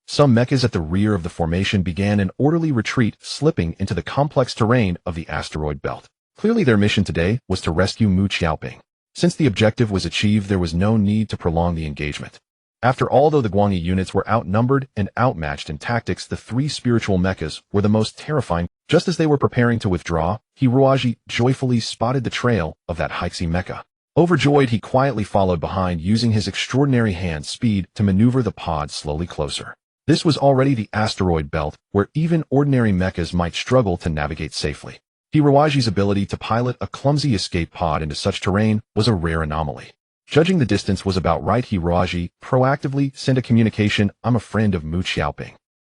Speaker 1: Some mechas at the rear of the formation began an orderly retreat, slipping into the complex terrain of the asteroid belt. Clearly their mission today was to rescue Mu Xiaoping. Since the objective was achieved, there was no need to prolong the engagement. After all, though the Guangyi units were outnumbered and outmatched in tactics, the three spiritual mechas were the most terrifying. Just as they were preparing to withdraw, Hiroaji joyfully spotted the trail of that Hixie mecha. Overjoyed, he quietly followed behind, using his extraordinary hand speed to maneuver the pod slowly closer. This was already the asteroid belt, where even ordinary mechas might struggle to navigate safely. Hiroaji's ability to pilot a clumsy escape pod into such terrain was a rare anomaly. Judging the distance was about right, Hiroaji proactively sent a communication, "I'm a friend of Mu Xiaoping."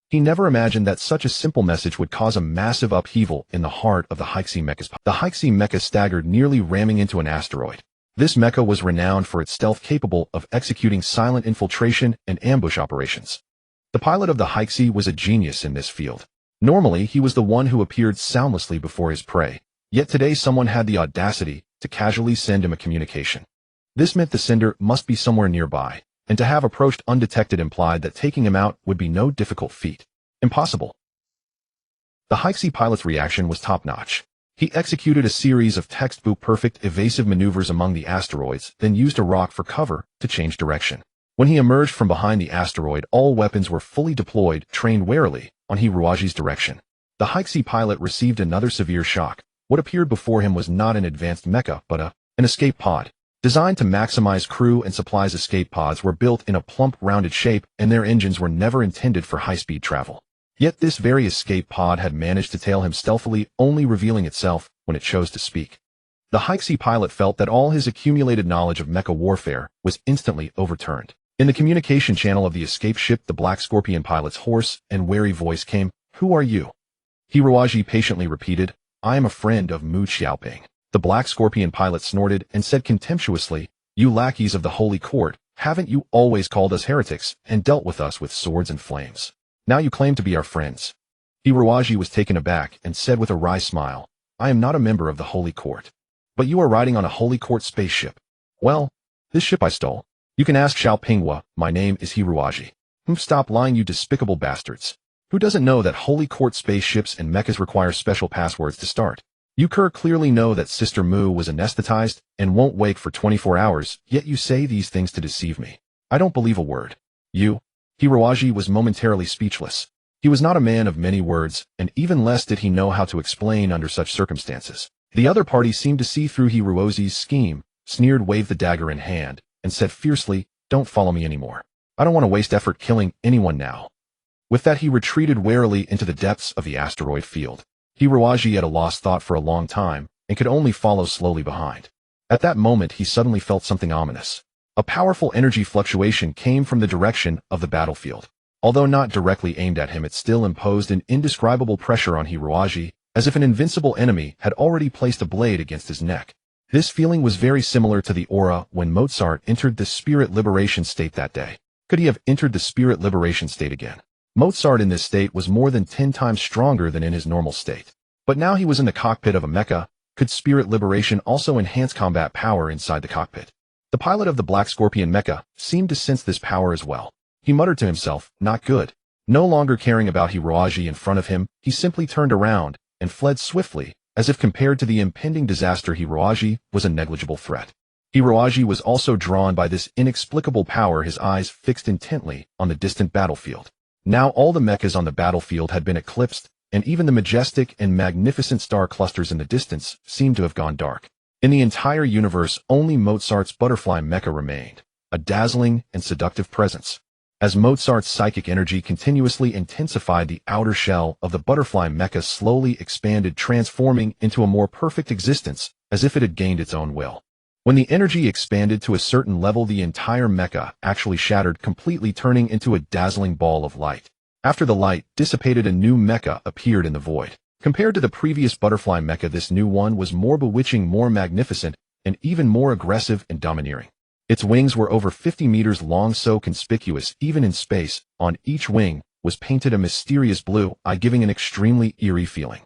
Speaker 1: He never imagined that such a simple message would cause a massive upheaval in the heart of the Hixie mecha's. The Hixie mecha staggered, nearly ramming into an asteroid. This mecha was renowned for its stealth, capable of executing silent infiltration and ambush operations. The pilot of the Hixie was a genius in this field. Normally, he was the one who appeared soundlessly before his prey. Yet today someone had the audacity to casually send him a communication. This meant the sender must be somewhere nearby, and to have approached undetected implied that taking him out would be no difficult feat. Impossible. The Hixie pilot's reaction was top-notch. He executed a series of textbook-perfect evasive maneuvers among the asteroids, then used a rock for cover to change direction. When he emerged from behind the asteroid, all weapons were fully deployed, trained warily on Hiroaji's direction. The Hixie pilot received another severe shock. What appeared before him was not an advanced mecha, but an escape pod. Designed to maximize crew and supplies, escape pods were built in a plump, rounded shape, and their engines were never intended for high-speed travel. Yet this very escape pod had managed to tail him stealthily, only revealing itself when it chose to speak. The Hixie pilot felt that all his accumulated knowledge of mecha warfare was instantly overturned. In the communication channel of the escape ship, the Black Scorpion pilot's hoarse and wary voice came, "Who are you?" Hiroaji patiently repeated, "I am a friend of Mu Xiaoping." The Black Scorpion pilot snorted and said contemptuously, "You lackeys of the Holy Court, haven't you always called us heretics and dealt with us with swords and flames? Now you claim to be our friends." Hiroaji was taken aback and said with a wry smile, "I am not a member of the Holy Court. But you are riding on a Holy Court spaceship." "Well, this ship I stole. You can ask Xiaopingwa. My name is Hiroaji." "Stop lying, you despicable bastards. Who doesn't know that Holy Court spaceships and mechas require special passwords to start? You clearly know that Sister Mu was anesthetized and won't wake for 24 hours, yet you say these things to deceive me. I don't believe a word." "You?" Hiroaji was momentarily speechless. He was not a man of many words, and even less did he know how to explain under such circumstances. The other party seemed to see through Hiroaji's scheme, sneered, waved the dagger in hand, and said fiercely, "Don't follow me anymore. I don't want to waste effort killing anyone now." With that, he retreated warily into the depths of the asteroid field. Hiroaji had a lost thought for a long time, and could only follow slowly behind. At that moment, he suddenly felt something ominous. A powerful energy fluctuation came from the direction of the battlefield. Although not directly aimed at him, it still imposed an indescribable pressure on Hiroaji, as if an invincible enemy had already placed a blade against his neck. This feeling was very similar to the aura when Mozart entered the spirit liberation state that day. Could he have entered the spirit liberation state again? Mozart in this state was more than 10 times stronger than in his normal state. But now he was in the cockpit of a mecha. Could spirit liberation also enhance combat power inside the cockpit? The pilot of the Black Scorpion mecha seemed to sense this power as well. He muttered to himself, "Not good." No longer caring about Hiroaji in front of him, he simply turned around and fled swiftly, as if compared to the impending disaster, Hiroaji was a negligible threat. Hiroaji was also drawn by this inexplicable power, his eyes fixed intently on the distant battlefield. Now all the mechas on the battlefield had been eclipsed, and even the majestic and magnificent star clusters in the distance seemed to have gone dark. In the entire universe, only Mozart's butterfly mecha remained, a dazzling and seductive presence. As Mozart's psychic energy continuously intensified, the outer shell of the butterfly mecha slowly expanded, transforming into a more perfect existence, as if it had gained its own will. When the energy expanded to a certain level, the entire mecha actually shattered completely, turning into a dazzling ball of light. After the light dissipated, a new mecha appeared in the void. Compared to the previous butterfly mecha, this new one was more bewitching, more magnificent, and even more aggressive and domineering. Its wings were over 50 meters long, so conspicuous even in space. On each wing was painted a mysterious blue eye, giving an extremely eerie feeling.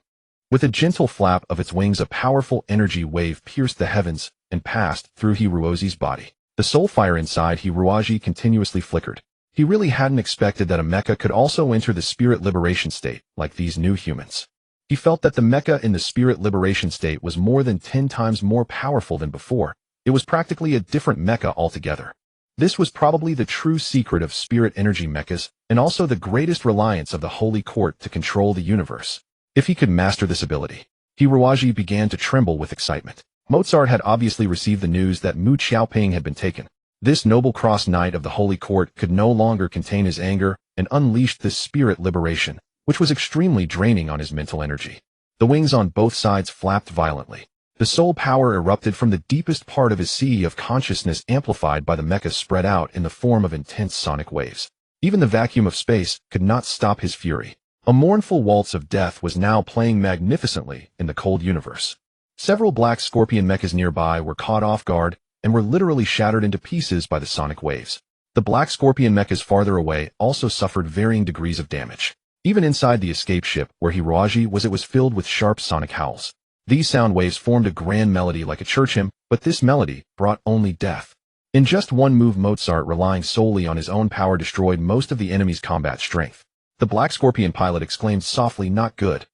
Speaker 1: With a gentle flap of its wings, a powerful energy wave pierced the heavens and passed through Hiroji's body. The soul fire inside Hiroji continuously flickered. He really hadn't expected that a mecha could also enter the spirit liberation state, like these new humans. He felt that the mecha in the spirit liberation state was more than 10 times more powerful than before. It was practically a different mecha altogether. This was probably the true secret of spirit energy mechas, and also the greatest reliance of the Holy Court to control the universe. If he could master this ability, Hiroji began to tremble with excitement. Mozart had obviously received the news that Mu Xiaoping had been taken. This noble cross knight of the Holy Court could no longer contain his anger and unleashed this spirit liberation, which was extremely draining on his mental energy. The wings on both sides flapped violently. The soul power erupted from the deepest part of his sea of consciousness, amplified by the mecha, spread out in the form of intense sonic waves. Even the vacuum of space could not stop his fury. A mournful waltz of death was now playing magnificently in the cold universe. Several black scorpion mechas nearby were caught off guard and were literally shattered into pieces by the sonic waves. The black scorpion mechas farther away also suffered varying degrees of damage. Even inside the escape ship where Hiroji was, it was filled with sharp sonic howls. These sound waves formed a grand melody like a church hymn, but this melody brought only death. In just one move, Mozart, relying solely on his own power, destroyed most of the enemy's combat strength. The black scorpion pilot exclaimed softly, "Not good."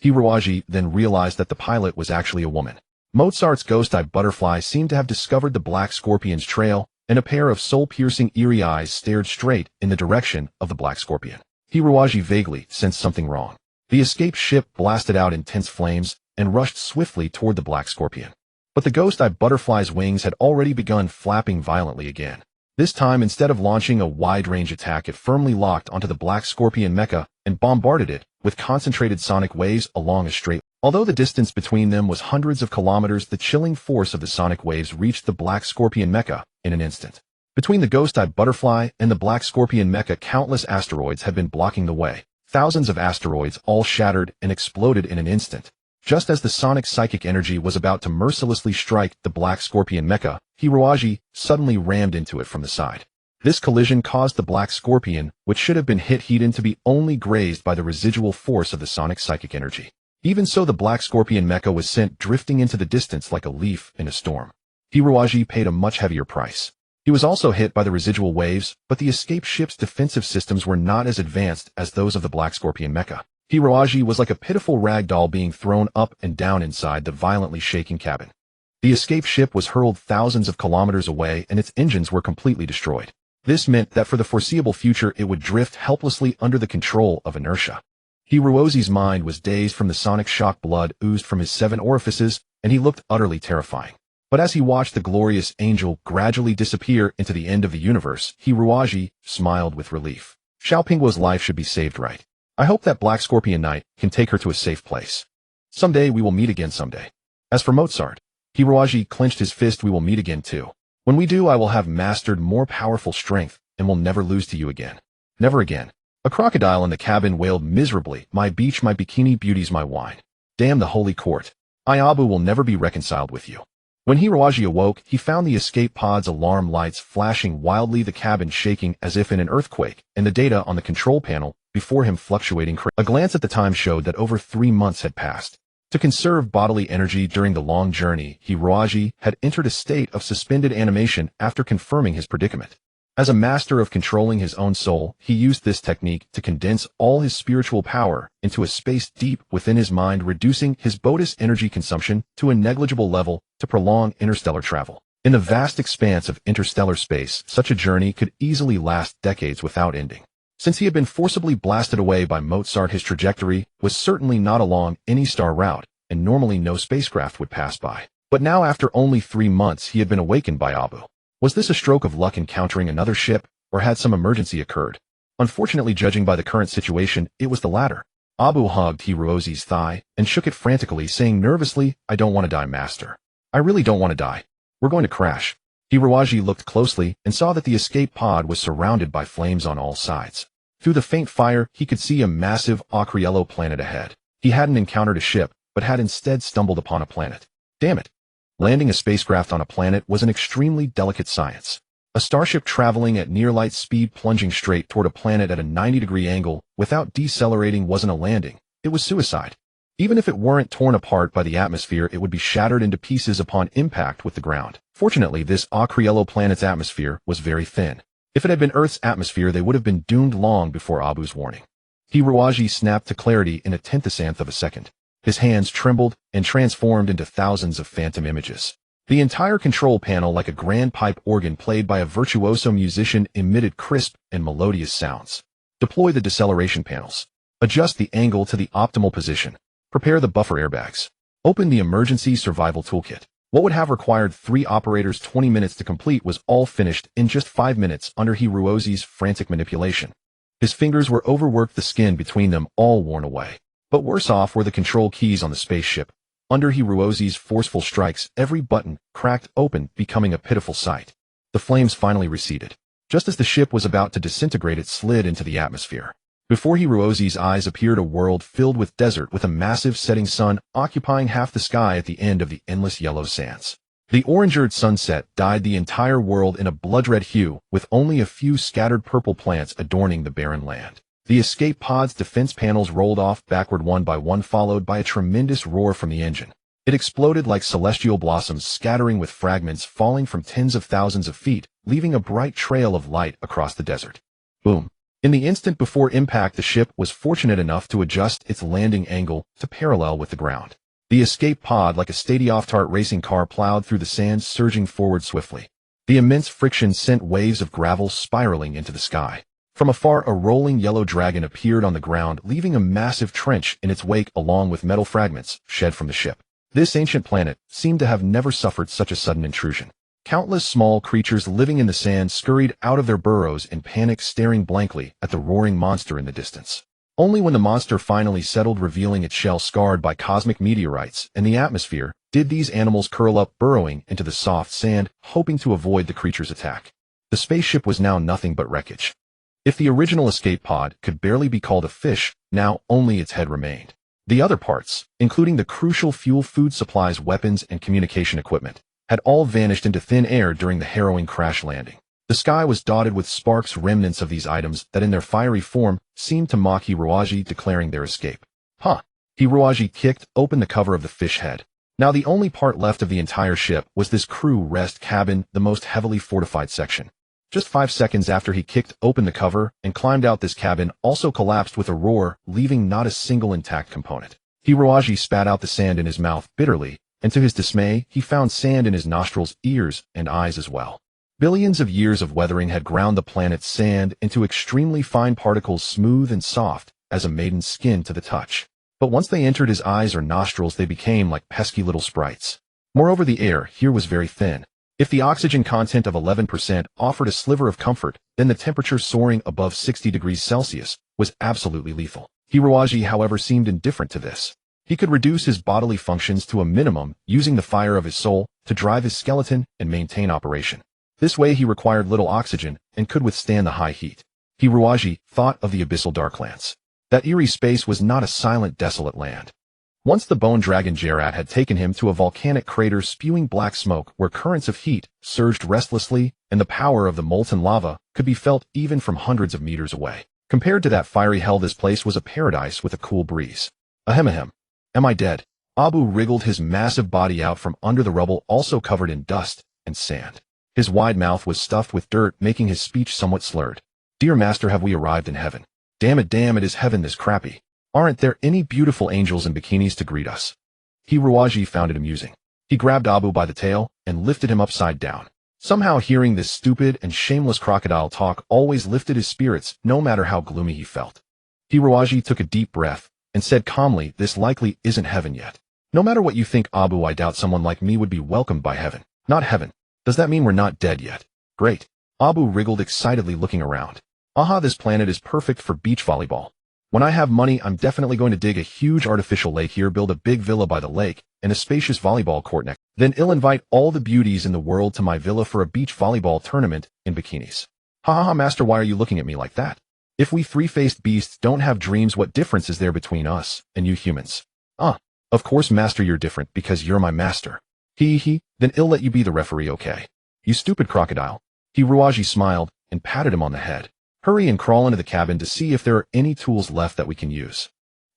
Speaker 1: Hiroji then realized that the pilot was actually a woman. Mozart's ghost-eye butterfly seemed to have discovered the black scorpion's trail, and a pair of soul-piercing eerie eyes stared straight in the direction of the black scorpion. Hiroji vaguely sensed something wrong. The escape ship blasted out intense flames and rushed swiftly toward the black scorpion. But the ghost-eye butterfly's wings had already begun flapping violently again. This time, instead of launching a wide-range attack, it firmly locked onto the black scorpion mecha and bombarded it with concentrated sonic waves along a straight. Although the distance between them was hundreds of kilometers, the chilling force of the sonic waves reached the black scorpion mecha in an instant. Between the ghost-eye butterfly and the black scorpion mecha, countless asteroids had been blocking the way. Thousands of asteroids all shattered and exploded in an instant. Just as the sonic psychic energy was about to mercilessly strike the black scorpion mecha, Hiroji suddenly rammed into it from the side. This collision caused the black scorpion, which should have been hit head-on, to be only grazed by the residual force of the sonic psychic energy. Even so, the black scorpion mecha was sent drifting into the distance like a leaf in a storm. Hiroji paid a much heavier price. He was also hit by the residual waves, but the escape ship's defensive systems were not as advanced as those of the black scorpion mecha. Hiroji was like a pitiful rag doll being thrown up and down inside the violently shaking cabin. The escape ship was hurled thousands of kilometers away, and its engines were completely destroyed. This meant that for the foreseeable future it would drift helplessly under the control of inertia. Hiroji's mind was dazed from the sonic shock. Blood oozed from his 7 orifices, and he looked utterly terrifying. But as he watched the glorious angel gradually disappear into the end of the universe, Hiroji smiled with relief. Xiaopingguo's life should be saved, right? I hope that Black Scorpion Knight can take her to a safe place. Someday we will meet again someday. As for Mozart, Hiroji clenched his fist. We will meet again too. When we do, I will have mastered more powerful strength and will never lose to you again. Never again. A crocodile in the cabin wailed miserably, my beach, my bikini beauties, my wine. Damn the holy court. Ayabu will never be reconciled with you. When Hiroji awoke, he found the escape pod's alarm lights flashing wildly, the cabin shaking as if in an earthquake, and the data on the control panel before him fluctuating. A glance at the time showed that over 3 months had passed. To conserve bodily energy during the long journey, Hiroji had entered a state of suspended animation after confirming his predicament. As a master of controlling his own soul, he used this technique to condense all his spiritual power into a space deep within his mind, reducing his bodhi's energy consumption to a negligible level to prolong interstellar travel. In the vast expanse of interstellar space, such a journey could easily last decades without ending. Since he had been forcibly blasted away by Mozart, his trajectory was certainly not along any star route, and normally no spacecraft would pass by. But now after only 3 months he had been awakened by Abu. Was this a stroke of luck encountering another ship, or had some emergency occurred? Unfortunately, judging by the current situation, it was the latter. Abu hugged Hirozi's thigh and shook it frantically, saying nervously, "I don't want to die, master. I really don't want to die. We're going to crash." Hiroji looked closely and saw that the escape pod was surrounded by flames on all sides. Through the faint fire, he could see a massive ochre yellow planet ahead. He hadn't encountered a ship, but had instead stumbled upon a planet. Damn it. Landing a spacecraft on a planet was an extremely delicate science. A starship traveling at near light speed plunging straight toward a planet at a 90-degree angle without decelerating wasn't a landing. It was suicide. Even if it weren't torn apart by the atmosphere, it would be shattered into pieces upon impact with the ground. Fortunately, this ochre yellow planet's atmosphere was very thin. If it had been Earth's atmosphere, they would have been doomed long before Abu's warning. Hiroji snapped to clarity in a tenthasanthe of a second. His hands trembled and transformed into thousands of phantom images. The entire control panel, like a grand pipe organ played by a virtuoso musician, emitted crisp and melodious sounds. Deploy the deceleration panels. Adjust the angle to the optimal position. Prepare the buffer airbags. Open the emergency survival toolkit. What would have required 3 operators 20 minutes to complete was all finished in just 5 minutes under Hirozi's frantic manipulation. His fingers were overworked, the skin between them all worn away. But worse off were the control keys on the spaceship. Under Hirozi's forceful strikes, every button cracked open, becoming a pitiful sight. The flames finally receded. Just as the ship was about to disintegrate, it slid into the atmosphere. Before Hirozi's eyes appeared a world filled with desert, with a massive setting sun occupying half the sky at the end of the endless yellow sands. The orange-eared sunset dyed the entire world in a blood-red hue, with only a few scattered purple plants adorning the barren land. The escape pod's defense panels rolled off backward one by one, followed by a tremendous roar from the engine. It exploded like celestial blossoms, scattering with fragments falling from tens of thousands of feet, leaving a bright trail of light across the desert. Boom. In the instant before impact, the ship was fortunate enough to adjust its landing angle to parallel with the ground. The escape pod, like a stady-off-tart racing car, plowed through the sand, surging forward swiftly. The immense friction sent waves of gravel spiraling into the sky. From afar, a rolling yellow dragon appeared on the ground, leaving a massive trench in its wake along with metal fragments shed from the ship. This ancient planet seemed to have never suffered such a sudden intrusion. Countless small creatures living in the sand scurried out of their burrows in panic, staring blankly at the roaring monster in the distance. Only when the monster finally settled, revealing its shell scarred by cosmic meteorites and the atmosphere, did these animals curl up, burrowing into the soft sand, hoping to avoid the creature's attack. The spaceship was now nothing but wreckage. If the original escape pod could barely be called a fish, now only its head remained. The other parts, including the crucial fuel, food supplies, weapons, and communication equipment, had all vanished into thin air during the harrowing crash landing. The sky was dotted with sparks, remnants of these items that in their fiery form seemed to mock Hiroji, declaring their escape. Huh. Hiroji kicked open the cover of the fish head. Now the only part left of the entire ship was this crew rest cabin, the most heavily fortified section. Just 5 seconds after he kicked open the cover and climbed out, this cabin also collapsed with a roar, leaving not a single intact component. Hiroji spat out the sand in his mouth bitterly, and to his dismay, he found sand in his nostrils, ears, and eyes as well. Billions of years of weathering had ground the planet's sand into extremely fine particles, smooth and soft as a maiden's skin to the touch. But once they entered his eyes or nostrils, they became like pesky little sprites. Moreover, the air here was very thin. If the oxygen content of 11% offered a sliver of comfort, then the temperature soaring above 60 degrees Celsius was absolutely lethal. Hiroji, however, seemed indifferent to this. He could reduce his bodily functions to a minimum, using the fire of his soul to drive his skeleton and maintain operation. This way he required little oxygen and could withstand the high heat. Hiroji thought of the abyssal darklands. That eerie space was not a silent, desolate land. Once the bone dragon Jerat had taken him to a volcanic crater spewing black smoke where currents of heat surged restlessly and the power of the molten lava could be felt even from hundreds of meters away. Compared to that fiery hell, this place was a paradise with a cool breeze. Ahem. Am I dead? Abu wriggled his massive body out from under the rubble, also covered in dust and sand. His wide mouth was stuffed with dirt, making his speech somewhat slurred. Dear master, have we arrived in heaven? Damn it, is heaven this crappy? Aren't there any beautiful angels in bikinis to greet us? Hiroji found it amusing. He grabbed Abu by the tail and lifted him upside down. Somehow hearing this stupid and shameless crocodile talk always lifted his spirits, no matter how gloomy he felt. Hiroaji took a deep breath and said calmly, "This likely isn't heaven yet. No matter what you think, Abu, I doubt someone like me would be welcomed by heaven. Not heaven. Does that mean we're not dead yet?" "Great." Abu wriggled excitedly, looking around. "Aha, this planet is perfect for beach volleyball. When I have money, I'm definitely going to dig a huge artificial lake here, build a big villa by the lake, and a spacious volleyball court next. Then I'll invite all the beauties in the world to my villa for a beach volleyball tournament in bikinis." "Ha ha ha, master, why are you looking at me like that? If we three-faced beasts don't have dreams, what difference is there between us and you humans?" Of course, master, you're different because you're my master." He, then I'll let you be the referee, okay? "You stupid crocodile." Hiroaji smiled and patted him on the head. "Hurry and crawl into the cabin to see if there are any tools left that we can use."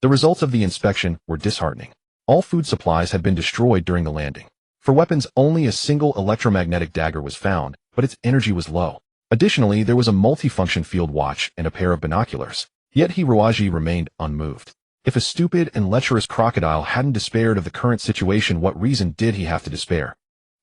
Speaker 1: The results of the inspection were disheartening. All food supplies had been destroyed during the landing. For weapons, only a single electromagnetic dagger was found, but its energy was low. Additionally, there was a multifunction field watch and a pair of binoculars. Yet Hiroaji remained unmoved. If a stupid and lecherous crocodile hadn't despaired of the current situation, what reason did he have to despair?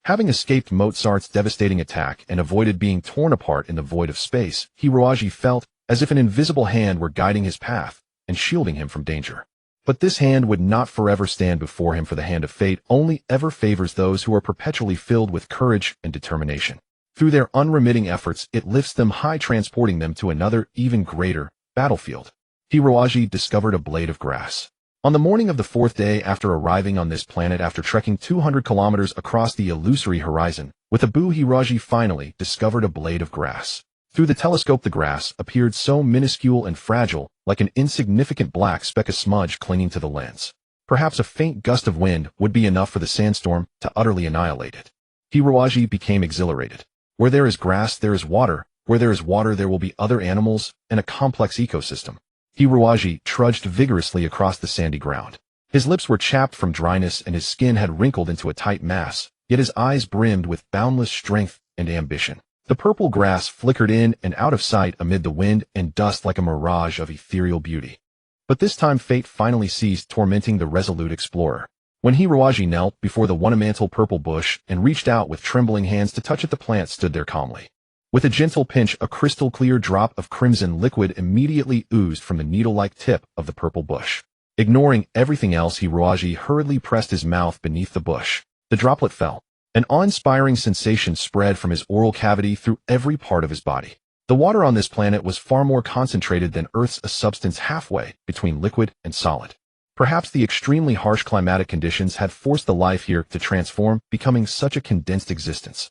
Speaker 1: Having escaped Mozart's devastating attack and avoided being torn apart in the void of space, Hiroaji felt as if an invisible hand were guiding his path and shielding him from danger. But this hand would not forever stand before him, for the hand of fate only ever favors those who are perpetually filled with courage and determination. Through their unremitting efforts, it lifts them high, transporting them to another, even greater, battlefield. Hiroaji discovered a blade of grass. On the morning of the 4th day after arriving on this planet, after trekking 200 kilometers across the illusory horizon, with Abu, Hiroaji finally discovered a blade of grass. Through the telescope, the grass appeared so minuscule and fragile, like an insignificant black speck of smudge clinging to the lens. Perhaps a faint gust of wind would be enough for the sandstorm to utterly annihilate it. Hiroaji became exhilarated. Where there is grass, there is water. Where there is water, there will be other animals and a complex ecosystem. Hiroaji trudged vigorously across the sandy ground. His lips were chapped from dryness and his skin had wrinkled into a tight mass, yet his eyes brimmed with boundless strength and ambition. The purple grass flickered in and out of sight amid the wind and dust like a mirage of ethereal beauty. But this time fate finally ceased tormenting the resolute explorer. When Hiroaji knelt before the ornamental purple bush and reached out with trembling hands to touch it, the plant stood there calmly. With a gentle pinch, a crystal-clear drop of crimson liquid immediately oozed from the needle-like tip of the purple bush. Ignoring everything else, Hiroaji hurriedly pressed his mouth beneath the bush. The droplet fell. An awe-inspiring sensation spread from his oral cavity through every part of his body. The water on this planet was far more concentrated than Earth's, a substance halfway between liquid and solid. Perhaps the extremely harsh climatic conditions had forced the life here to transform, becoming such a condensed existence.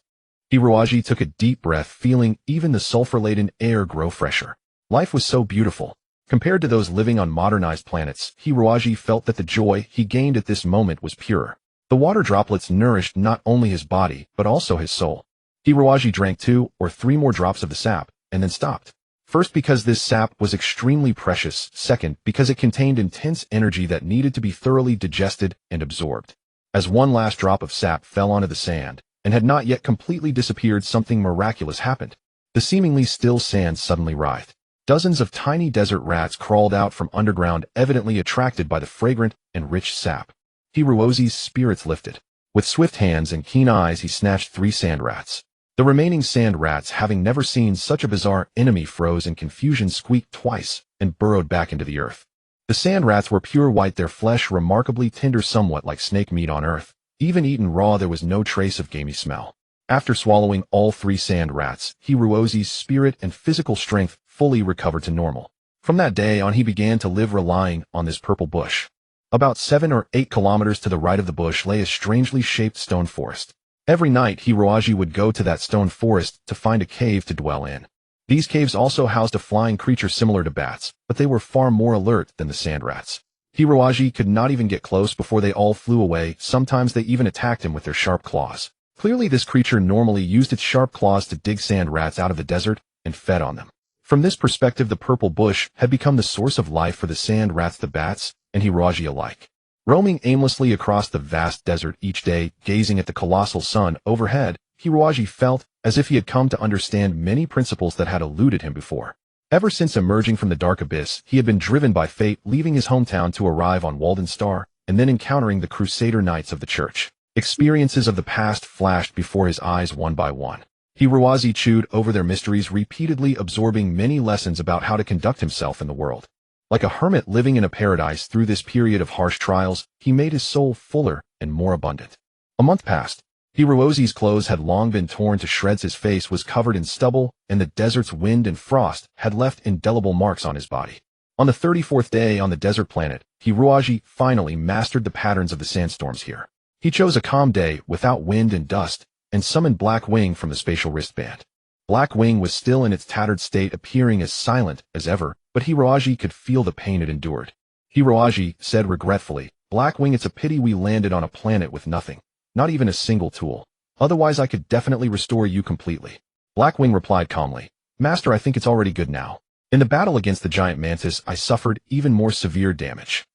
Speaker 1: Hiroaji took a deep breath, feeling even the sulfur-laden air grow fresher. Life was so beautiful. Compared to those living on modernized planets, Hiroaji felt that the joy he gained at this moment was purer. The water droplets nourished not only his body, but also his soul. Hiroaji drank 2 or 3 more drops of the sap, and then stopped. First, because this sap was extremely precious. Second, because it contained intense energy that needed to be thoroughly digested and absorbed. As one last drop of sap fell onto the sand, and had not yet completely disappeared, something miraculous happened. The seemingly still sand suddenly writhed. Dozens of tiny desert rats crawled out from underground, evidently attracted by the fragrant and rich sap. Hiroaji's spirits lifted. With swift hands and keen eyes, he snatched 3 sand rats. The remaining sand rats, having never seen such a bizarre enemy, froze in confusion, squeaked twice, and burrowed back into the earth. The sand rats were pure white, their flesh remarkably tender, somewhat like snake meat on Earth. Even eaten raw, there was no trace of gamey smell. After swallowing all 3 sand rats, Hiroaji's spirit and physical strength fully recovered to normal. From that day on, he began to live relying on this purple bush. About 7 or 8 kilometers to the right of the bush lay a strangely shaped stone forest. Every night, Hiroaji would go to that stone forest to find a cave to dwell in. These caves also housed a flying creature similar to bats, but they were far more alert than the sand rats. Hiroaji could not even get close before they all flew away. Sometimes they even attacked him with their sharp claws. Clearly, this creature normally used its sharp claws to dig sand rats out of the desert and fed on them. From this perspective, the purple bush had become the source of life for the sand rats, the bats, and Hiroaji alike. Roaming aimlessly across the vast desert each day, gazing at the colossal sun overhead, Hiroaji felt as if he had come to understand many principles that had eluded him before. Ever since emerging from the dark abyss, he had been driven by fate, leaving his hometown to arrive on Walden Star, and then encountering the Crusader Knights of the Church. Experiences of the past flashed before his eyes one by one. Hiruazi chewed over their mysteries, repeatedly absorbing many lessons about how to conduct himself in the world. Like a hermit living in a paradise through this period of harsh trials, he made his soul fuller and more abundant. A month passed. Hiruozi's clothes had long been torn to shreds, his face was covered in stubble, and the desert's wind and frost had left indelible marks on his body. On the 34th day on the desert planet, Hiruozi finally mastered the patterns of the sandstorms here. He chose a calm day without wind and dust, and summoned Black Wing from the spatial wristband. Black Wing was still in its tattered state, appearing as silent as ever, but Hiruozi could feel the pain it endured. Hiruozi said regretfully, "Black Wing, it's a pity we landed on a planet with nothing. Not even a single tool. Otherwise I could definitely restore you completely." Black Wing replied calmly, "Master, I think it's already good now. In the battle against the giant mantis, I suffered even more severe damage.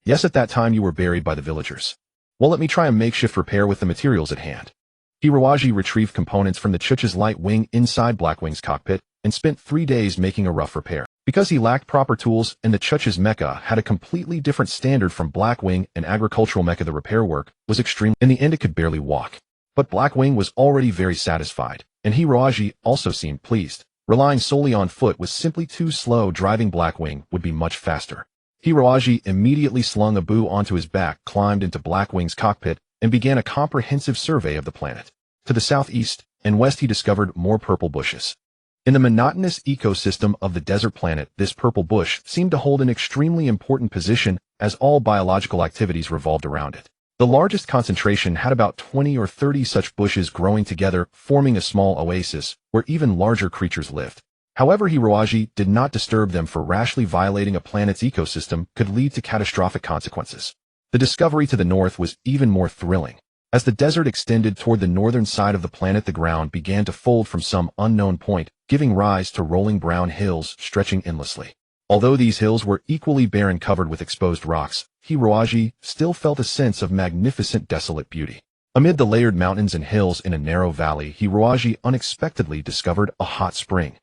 Speaker 1: Yes, at that time you were buried by the villagers. Well, let me try a makeshift repair with the materials at hand." Hiruozi retrieved components from the Chuch's light wing inside Black Wing's cockpit and spent 3 days making a rough repair. Because he lacked proper tools and the Chuch's mecha had a completely different standard from Black Wing and agricultural mecha, the repair work was extreme. In the end, it could barely walk. But Black Wing was already very satisfied, and Hiruozi also seemed pleased. Relying solely on foot was simply too slow. Driving Black Wing would be much faster. Hiruozi immediately slung Abu onto his back, climbed into Black Wing's cockpit, and began a comprehensive survey of the planet. To the southeast and west he discovered more purple bushes. In the monotonous ecosystem of the desert planet, this purple bush seemed to hold an extremely important position, as all biological activities revolved around it. The largest concentration had about 20 or 30 such bushes growing together, forming a small oasis where even larger creatures lived. However, Hiruozi did not disturb them, for rashly violating a planet's ecosystem could lead to catastrophic consequences. The discovery to the north was even more thrilling. As the desert extended toward the northern side of the planet, the ground began to fold from some unknown point, giving rise to rolling brown hills stretching endlessly. Although these hills were equally barren, covered with exposed rocks, Hiruozi still felt a sense of magnificent desolate beauty. Amid the layered mountains and hills in a narrow valley, Hiruozi unexpectedly discovered a hot spring.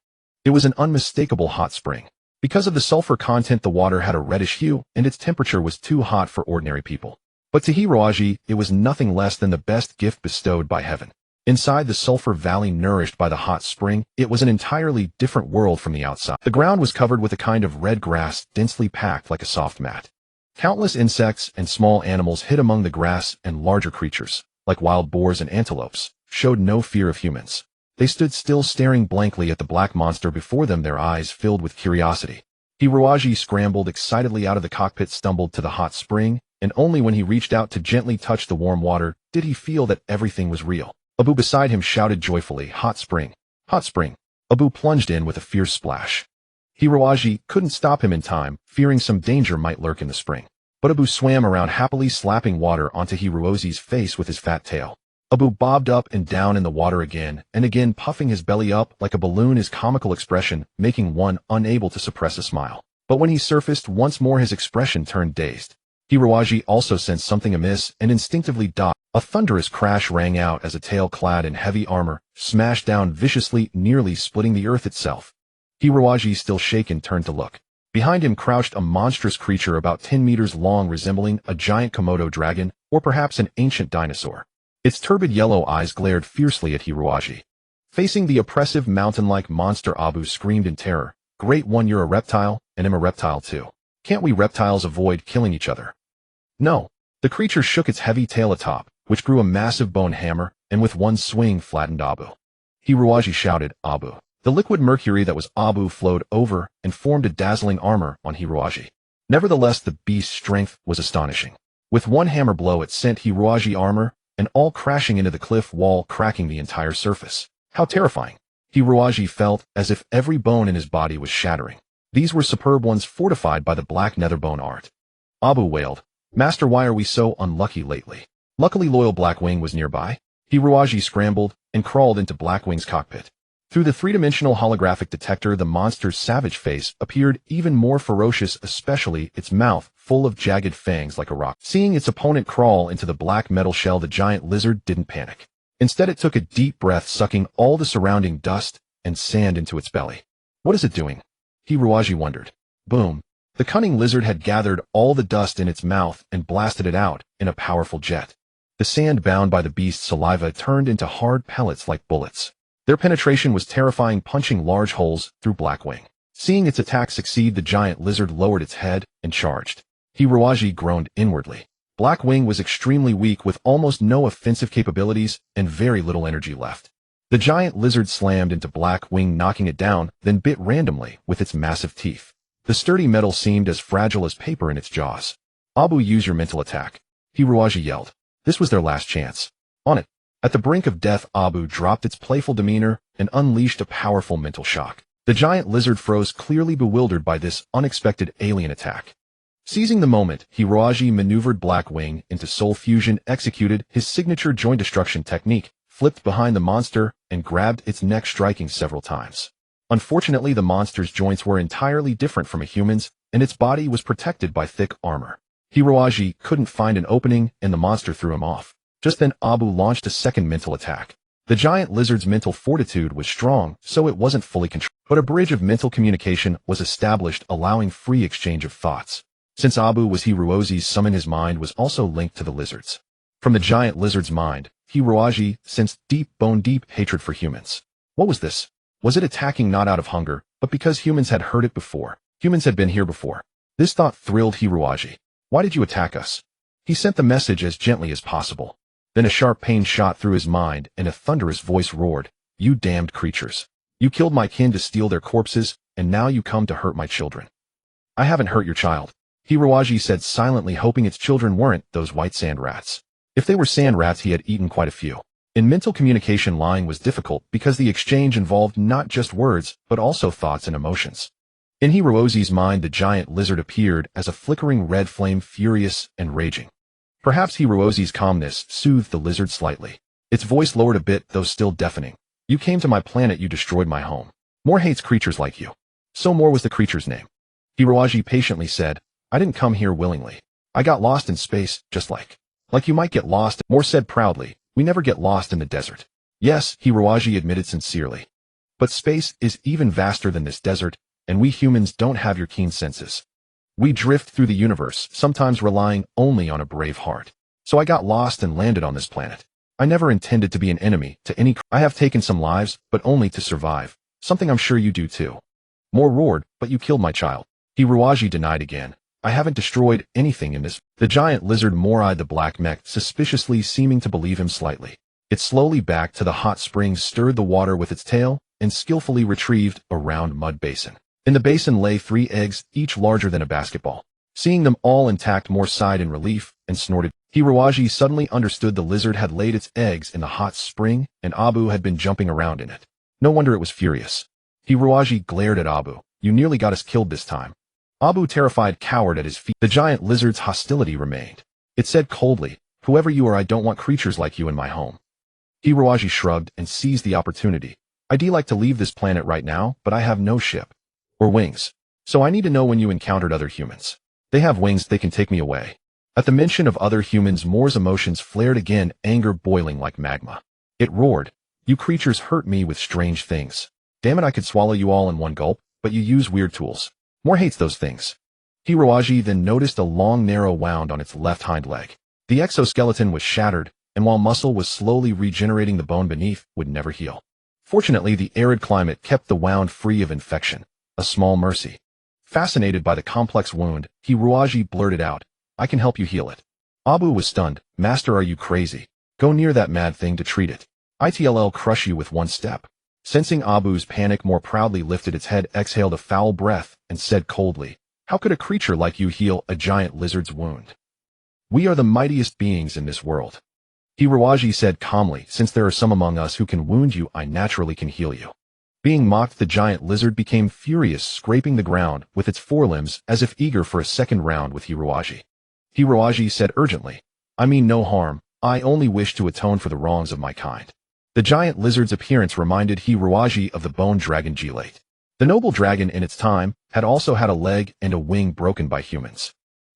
Speaker 1: It was an unmistakable hot spring. Because of the sulfur content, the water had a reddish hue, and its temperature was too hot for ordinary people. But to Hiruozi, it was nothing less than the best gift bestowed by heaven. Inside the sulfur valley nourished by the hot spring, it was an entirely different world from the outside. The ground was covered with a kind of red grass, densely packed like a soft mat. Countless insects and small animals hid among the grass, and larger creatures, like wild boars and antelopes, showed no fear of humans. They stood still, staring blankly at the black monster before them, their eyes filled with curiosity. Hiruozi scrambled excitedly out of the cockpit, stumbled to the hot spring, and only when he reached out to gently touch the warm water did he feel that everything was real. Abu beside him shouted joyfully, "Hot spring! Hot spring!" Abu plunged in with a fierce splash. Hiruozi couldn't stop him in time, fearing some danger might lurk in the spring. But Abu swam around happily, slapping water onto Hiruozi's face with his fat tail. Abu bobbed up and down in the water again and again, puffing his belly up like a balloon, his comical expression making one unable to suppress a smile. But when he surfaced once more, his expression turned dazed. Hiruozi also sensed something amiss and instinctively dodged. A thunderous crash rang out as a tail clad in heavy armor smashed down viciously, nearly splitting the earth itself. Hiruozi, still shaken, turned to look. Behind him crouched a monstrous creature about 10 meters long, resembling a giant Komodo dragon or perhaps an ancient dinosaur. Its turbid yellow eyes glared fiercely at Hiruozi. Facing the oppressive mountain-like monster, Abu screamed in terror, "Great One, you're a reptile, and I'm a reptile too. Can't we reptiles avoid killing each other?" "No." The creature shook its heavy tail atop, which grew a massive bone hammer, and with one swing flattened Abu. Hiruozi shouted, "Abu." The liquid mercury that was Abu flowed over and formed a dazzling armor on Hiruozi. Nevertheless, the beast's strength was astonishing. With one hammer blow, it sent Hiruozi armor and all crashing into the cliff wall, cracking the entire surface. How terrifying! Hiruozi felt as if every bone in his body was shattering. These were superb ones, fortified by the black nether bone art. Abu wailed, "Master, why are we so unlucky lately?" Luckily, loyal Black Wing was nearby. Hiruozi scrambled and crawled into Black Wing's cockpit. Through the three-dimensional holographic detector, the monster's savage face appeared even more ferocious, especially its mouth full of jagged fangs like a rock. Seeing its opponent crawl into the black metal shell, the giant lizard didn't panic. Instead, it took a deep breath, sucking all the surrounding dust and sand into its belly. "What is it doing?" Hiruozi wondered. Boom! The cunning lizard had gathered all the dust in its mouth and blasted it out in a powerful jet. The sand bound by the beast's saliva turned into hard pellets like bullets. Their penetration was terrifying, punching large holes through Blackwing. Seeing its attack succeed, the giant lizard lowered its head and charged. Hiroaji groaned inwardly. Blackwing was extremely weak with almost no offensive capabilities and very little energy left. The giant lizard slammed into Blackwing, knocking it down, then bit randomly with its massive teeth. The sturdy metal seemed as fragile as paper in its jaws. Abu, use your mental attack, Hiroaji yelled. This was their last chance. On it. At the brink of death, Abu dropped its playful demeanor and unleashed a powerful mental shock. The giant lizard froze, clearly bewildered by this unexpected alien attack. Seizing the moment, Hiroaji maneuvered Blackwing into soul fusion, executed his signature joint destruction technique, flipped behind the monster, and grabbed its neck, striking several times. Unfortunately, the monster's joints were entirely different from a human's, and its body was protected by thick armor. Hiroaji couldn't find an opening, and the monster threw him off. Just then, Abu launched a second mental attack. The giant lizard's mental fortitude was strong, so it wasn't fully controlled. But a bridge of mental communication was established, allowing free exchange of thoughts. Since Abu was Hiroaji's summon, his mind was also linked to the lizard's. From the giant lizard's mind, Hiroaji sensed deep, bone-deep hatred for humans. What was this? Was it attacking not out of hunger, but because humans had heard it before? Humans had been here before. This thought thrilled Hiroaji. Why did you attack us? He sent the message as gently as possible. Then a sharp pain shot through his mind, and a thunderous voice roared, "You damned creatures! You killed my kin to steal their corpses, and now you come to hurt my children." "I haven't hurt your child," Hiroaji said silently, hoping its children weren't those white sand rats. If they were sand rats, he had eaten quite a few. In mental communication, lying was difficult because the exchange involved not just words, but also thoughts and emotions. In Hiroaji's mind, the giant lizard appeared as a flickering red flame, furious and raging. Perhaps Hiroaji's calmness soothed the lizard slightly. Its voice lowered a bit, though still deafening. "You came to my planet, you destroyed my home. More hates creatures like you." So More was the creature's name. Hiroaji patiently said, "I didn't come here willingly. I got lost in space, just like you might get lost." More said proudly, "We never get lost in the desert." "Yes," Hiroaji admitted sincerely. "But space is even vaster than this desert, and we humans don't have your keen senses. We drift through the universe, sometimes relying only on a brave heart. So I got lost and landed on this planet. I never intended to be an enemy to any. I have taken some lives, but only to survive. Something I'm sure you do too." More roared, "But you killed my child." Hiroaji denied again. "I haven't destroyed anything in this." The giant lizard More eyed the black mech suspiciously, seeming to believe him slightly. It slowly backed to the hot springs, stirred the water with its tail, and skillfully retrieved a round mud basin. In the basin lay 3 eggs, each larger than a basketball. Seeing them all intact, More sighed in relief and snorted. Hiroaji suddenly understood the lizard had laid its eggs in the hot spring, and Abu had been jumping around in it. No wonder it was furious. Hiroaji glared at Abu. "You nearly got us killed this time." Abu, terrified, cowered at his feet. The giant lizard's hostility remained. It said coldly, "Whoever you are, I don't want creatures like you in my home." Hiroaji shrugged and seized the opportunity. "I'd like to leave this planet right now, but I have no ship. Or wings. So I need to know when you encountered other humans. They have wings, they can take me away." At the mention of other humans, Moore's emotions flared again, anger boiling like magma. It roared, "You creatures hurt me with strange things. Damn it, I could swallow you all in one gulp, but you use weird tools. More hates those things." Hiroaji then noticed a long narrow wound on its left hind leg. The exoskeleton was shattered, and while muscle was slowly regenerating, the bone beneath would never heal. Fortunately, the arid climate kept the wound free of infection. A small mercy. Fascinated by the complex wound, Hiroaji blurted out, "I can help you heal it." Abu was stunned. "Master, are you crazy? Go near that mad thing to treat it. It'll crush you with one step." Sensing Abu's panic, More proudly lifted its head, exhaled a foul breath, and said coldly, "How could a creature like you heal a giant lizard's wound? We are the mightiest beings in this world." Hiroaji said calmly, "Since there are some among us who can wound you, I naturally can heal you." Being mocked, the giant lizard became furious, scraping the ground with its forelimbs as if eager for a second round with Hiroaji. Hiroaji said urgently, "I mean no harm, I only wish to atone for the wrongs of my kind." The giant lizard's appearance reminded Hiroaji of the bone dragon Gelate. The noble dragon in its time had also had a leg and a wing broken by humans.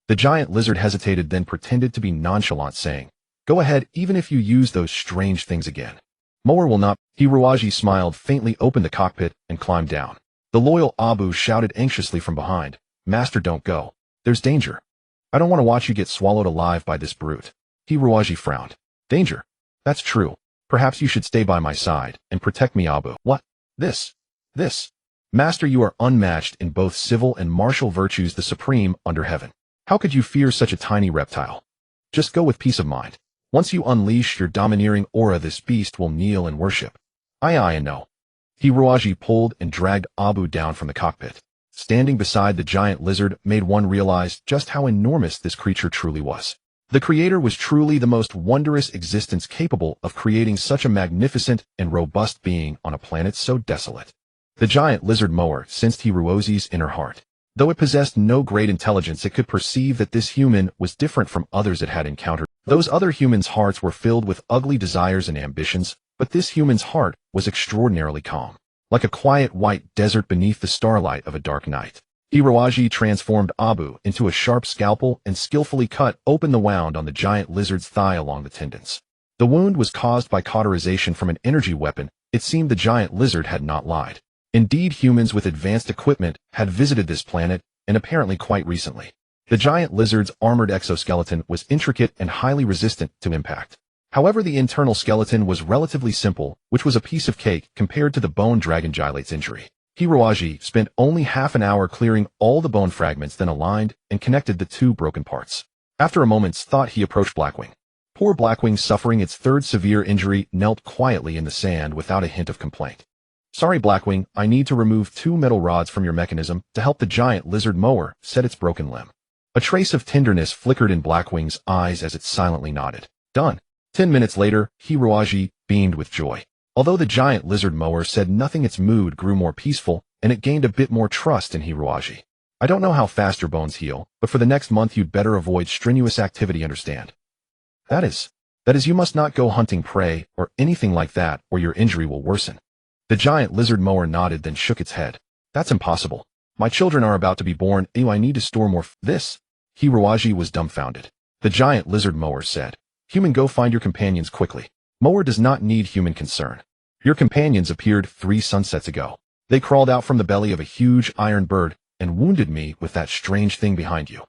Speaker 1: The giant lizard hesitated, then pretended to be nonchalant, saying, "Go ahead, even if you use those strange things again. Mower will not." Hiroaji smiled faintly, opened the cockpit, and climbed down. The loyal Abu shouted anxiously from behind, "Master, don't go. There's danger. I don't want to watch you get swallowed alive by this brute." Hiroaji frowned. "Danger? That's true. Perhaps you should stay by my side and protect me, Abu. What? This. Master, you are unmatched in both civil and martial virtues, the supreme under heaven. How could you fear such a tiny reptile? Just go with peace of mind. Once you unleash your domineering aura, this beast will kneel and worship. Aye, and no. Hiroaji pulled and dragged Abu down from the cockpit. Standing beside the giant lizard made one realize just how enormous this creature truly was. The creator was truly the most wondrous existence capable of creating such a magnificent and robust being on a planet so desolate. The giant lizard mower sensed Hiroaji's inner heart. Though it possessed no great intelligence, it could perceive that this human was different from others it had encountered. Those other humans' hearts were filled with ugly desires and ambitions, but this human's heart was extraordinarily calm, like a quiet white desert beneath the starlight of a dark night. Hiroaji transformed Abu into a sharp scalpel and skillfully cut open the wound on the giant lizard's thigh along the tendons. The wound was caused by cauterization from an energy weapon. It seemed the giant lizard had not lied. Indeed, humans with advanced equipment had visited this planet, and apparently quite recently. The giant lizard's armored exoskeleton was intricate and highly resistant to impact. However, the internal skeleton was relatively simple, which was a piece of cake compared to the bone dragon gilate's injury. Hiroaji spent only half an hour clearing all the bone fragments, then aligned and connected the two broken parts. After a moment's thought, he approached Blackwing. Poor Blackwing, suffering its third severe injury, knelt quietly in the sand without a hint of complaint. Sorry, Blackwing, I need to remove 2 metal rods from your mechanism to help the giant lizard mower set its broken limb. A trace of tenderness flickered in Blackwing's eyes as it silently nodded. Done. 10 minutes later, Hiroaji beamed with joy. Although the giant lizard mower said nothing, its mood grew more peaceful, and it gained a bit more trust in Hiroaji. I don't know how fast your bones heal, but for the next month you'd better avoid strenuous activity, understand? That is, you must not go hunting prey or anything like that, or your injury will worsen. The giant lizard mower nodded, then shook its head. That's impossible. My children are about to be born. I need to store more this. Hiroaji was dumbfounded. The giant lizard mower said, Human, go find your companions quickly. Mower does not need human concern. Your companions appeared 3 sunsets ago. They crawled out from the belly of a huge iron bird and wounded me with that strange thing behind you.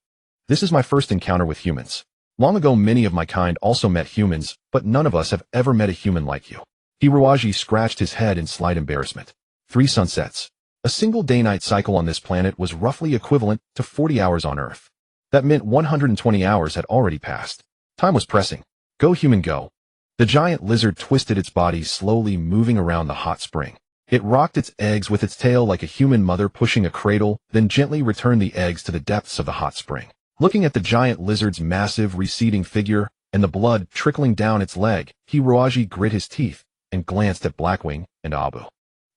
Speaker 1: This is my first encounter with humans. Long ago, many of my kind also met humans, but none of us have ever met a human like you. Hiroaji scratched his head in slight embarrassment. 3 sunsets. A single day-night cycle on this planet was roughly equivalent to 40 hours on Earth. That meant 120 hours had already passed. Time was pressing. Go, human, go. The giant lizard twisted its body, slowly moving around the hot spring. It rocked its eggs with its tail like a human mother pushing a cradle, then gently returned the eggs to the depths of the hot spring. Looking at the giant lizard's massive, receding figure and the blood trickling down its leg, Hiroaji grit his teeth and glanced at Blackwing and Abu.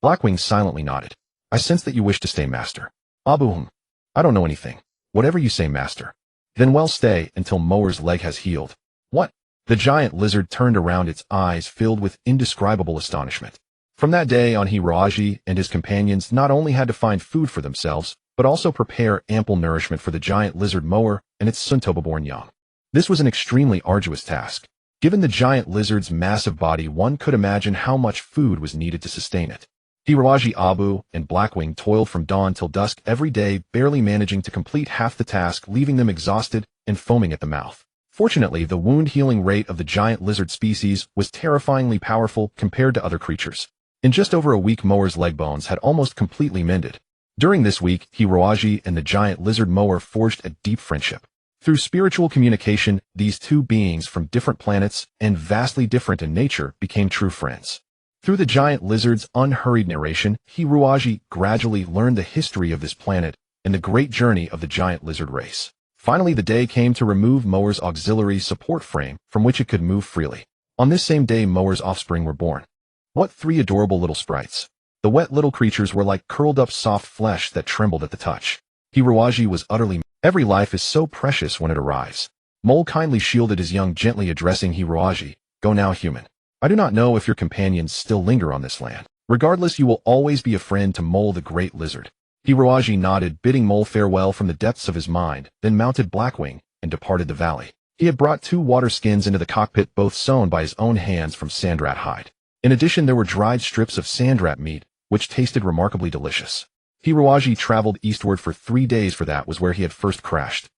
Speaker 1: Blackwing silently nodded. I sense that you wish to stay, Master. Abu, I don't know anything. Whatever you say, Master. Then well, stay until Mower's leg has healed. What? The giant lizard turned around, its eyes filled with indescribable astonishment. From that day on, Hiroaji and his companions not only had to find food for themselves, but also prepare ample nourishment for the giant lizard mower and its Suntoba-born young. This was an extremely arduous task. Given the giant lizard's massive body, one could imagine how much food was needed to sustain it. Hiroaji, Abu, and Blackwing toiled from dawn till dusk every day, barely managing to complete half the task, leaving them exhausted and foaming at the mouth. Fortunately, the wound-healing rate of the giant lizard species was terrifyingly powerful compared to other creatures. In just over a week, Mower's leg bones had almost completely mended. During this week, Hiroaji and the giant lizard mower forged a deep friendship. Through spiritual communication, these two beings from different planets and vastly different in nature became true friends. Through the giant lizard's unhurried narration, Hiroaji gradually learned the history of this planet and the great journey of the giant lizard race. Finally, the day came to remove Mower's auxiliary support frame from which it could move freely. On this same day, Mower's offspring were born. What 3 adorable little sprites. The wet little creatures were like curled-up soft flesh that trembled at the touch. Hiroaji was utterly. Every life is so precious when it arrives. Mole kindly shielded his young, gently addressing Hiroaji. Go now, human. I do not know if your companions still linger on this land. Regardless, you will always be a friend to Mole the Great Lizard. Hiroaji nodded, bidding Mole farewell from the depths of his mind, then mounted Blackwing and departed the valley. He had brought 2 water skins into the cockpit, both sewn by his own hands from sandrat hide. In addition, there were dried strips of sandrat meat, which tasted remarkably delicious. Hiroaji traveled eastward for 3 days, for that was where he had first crashed.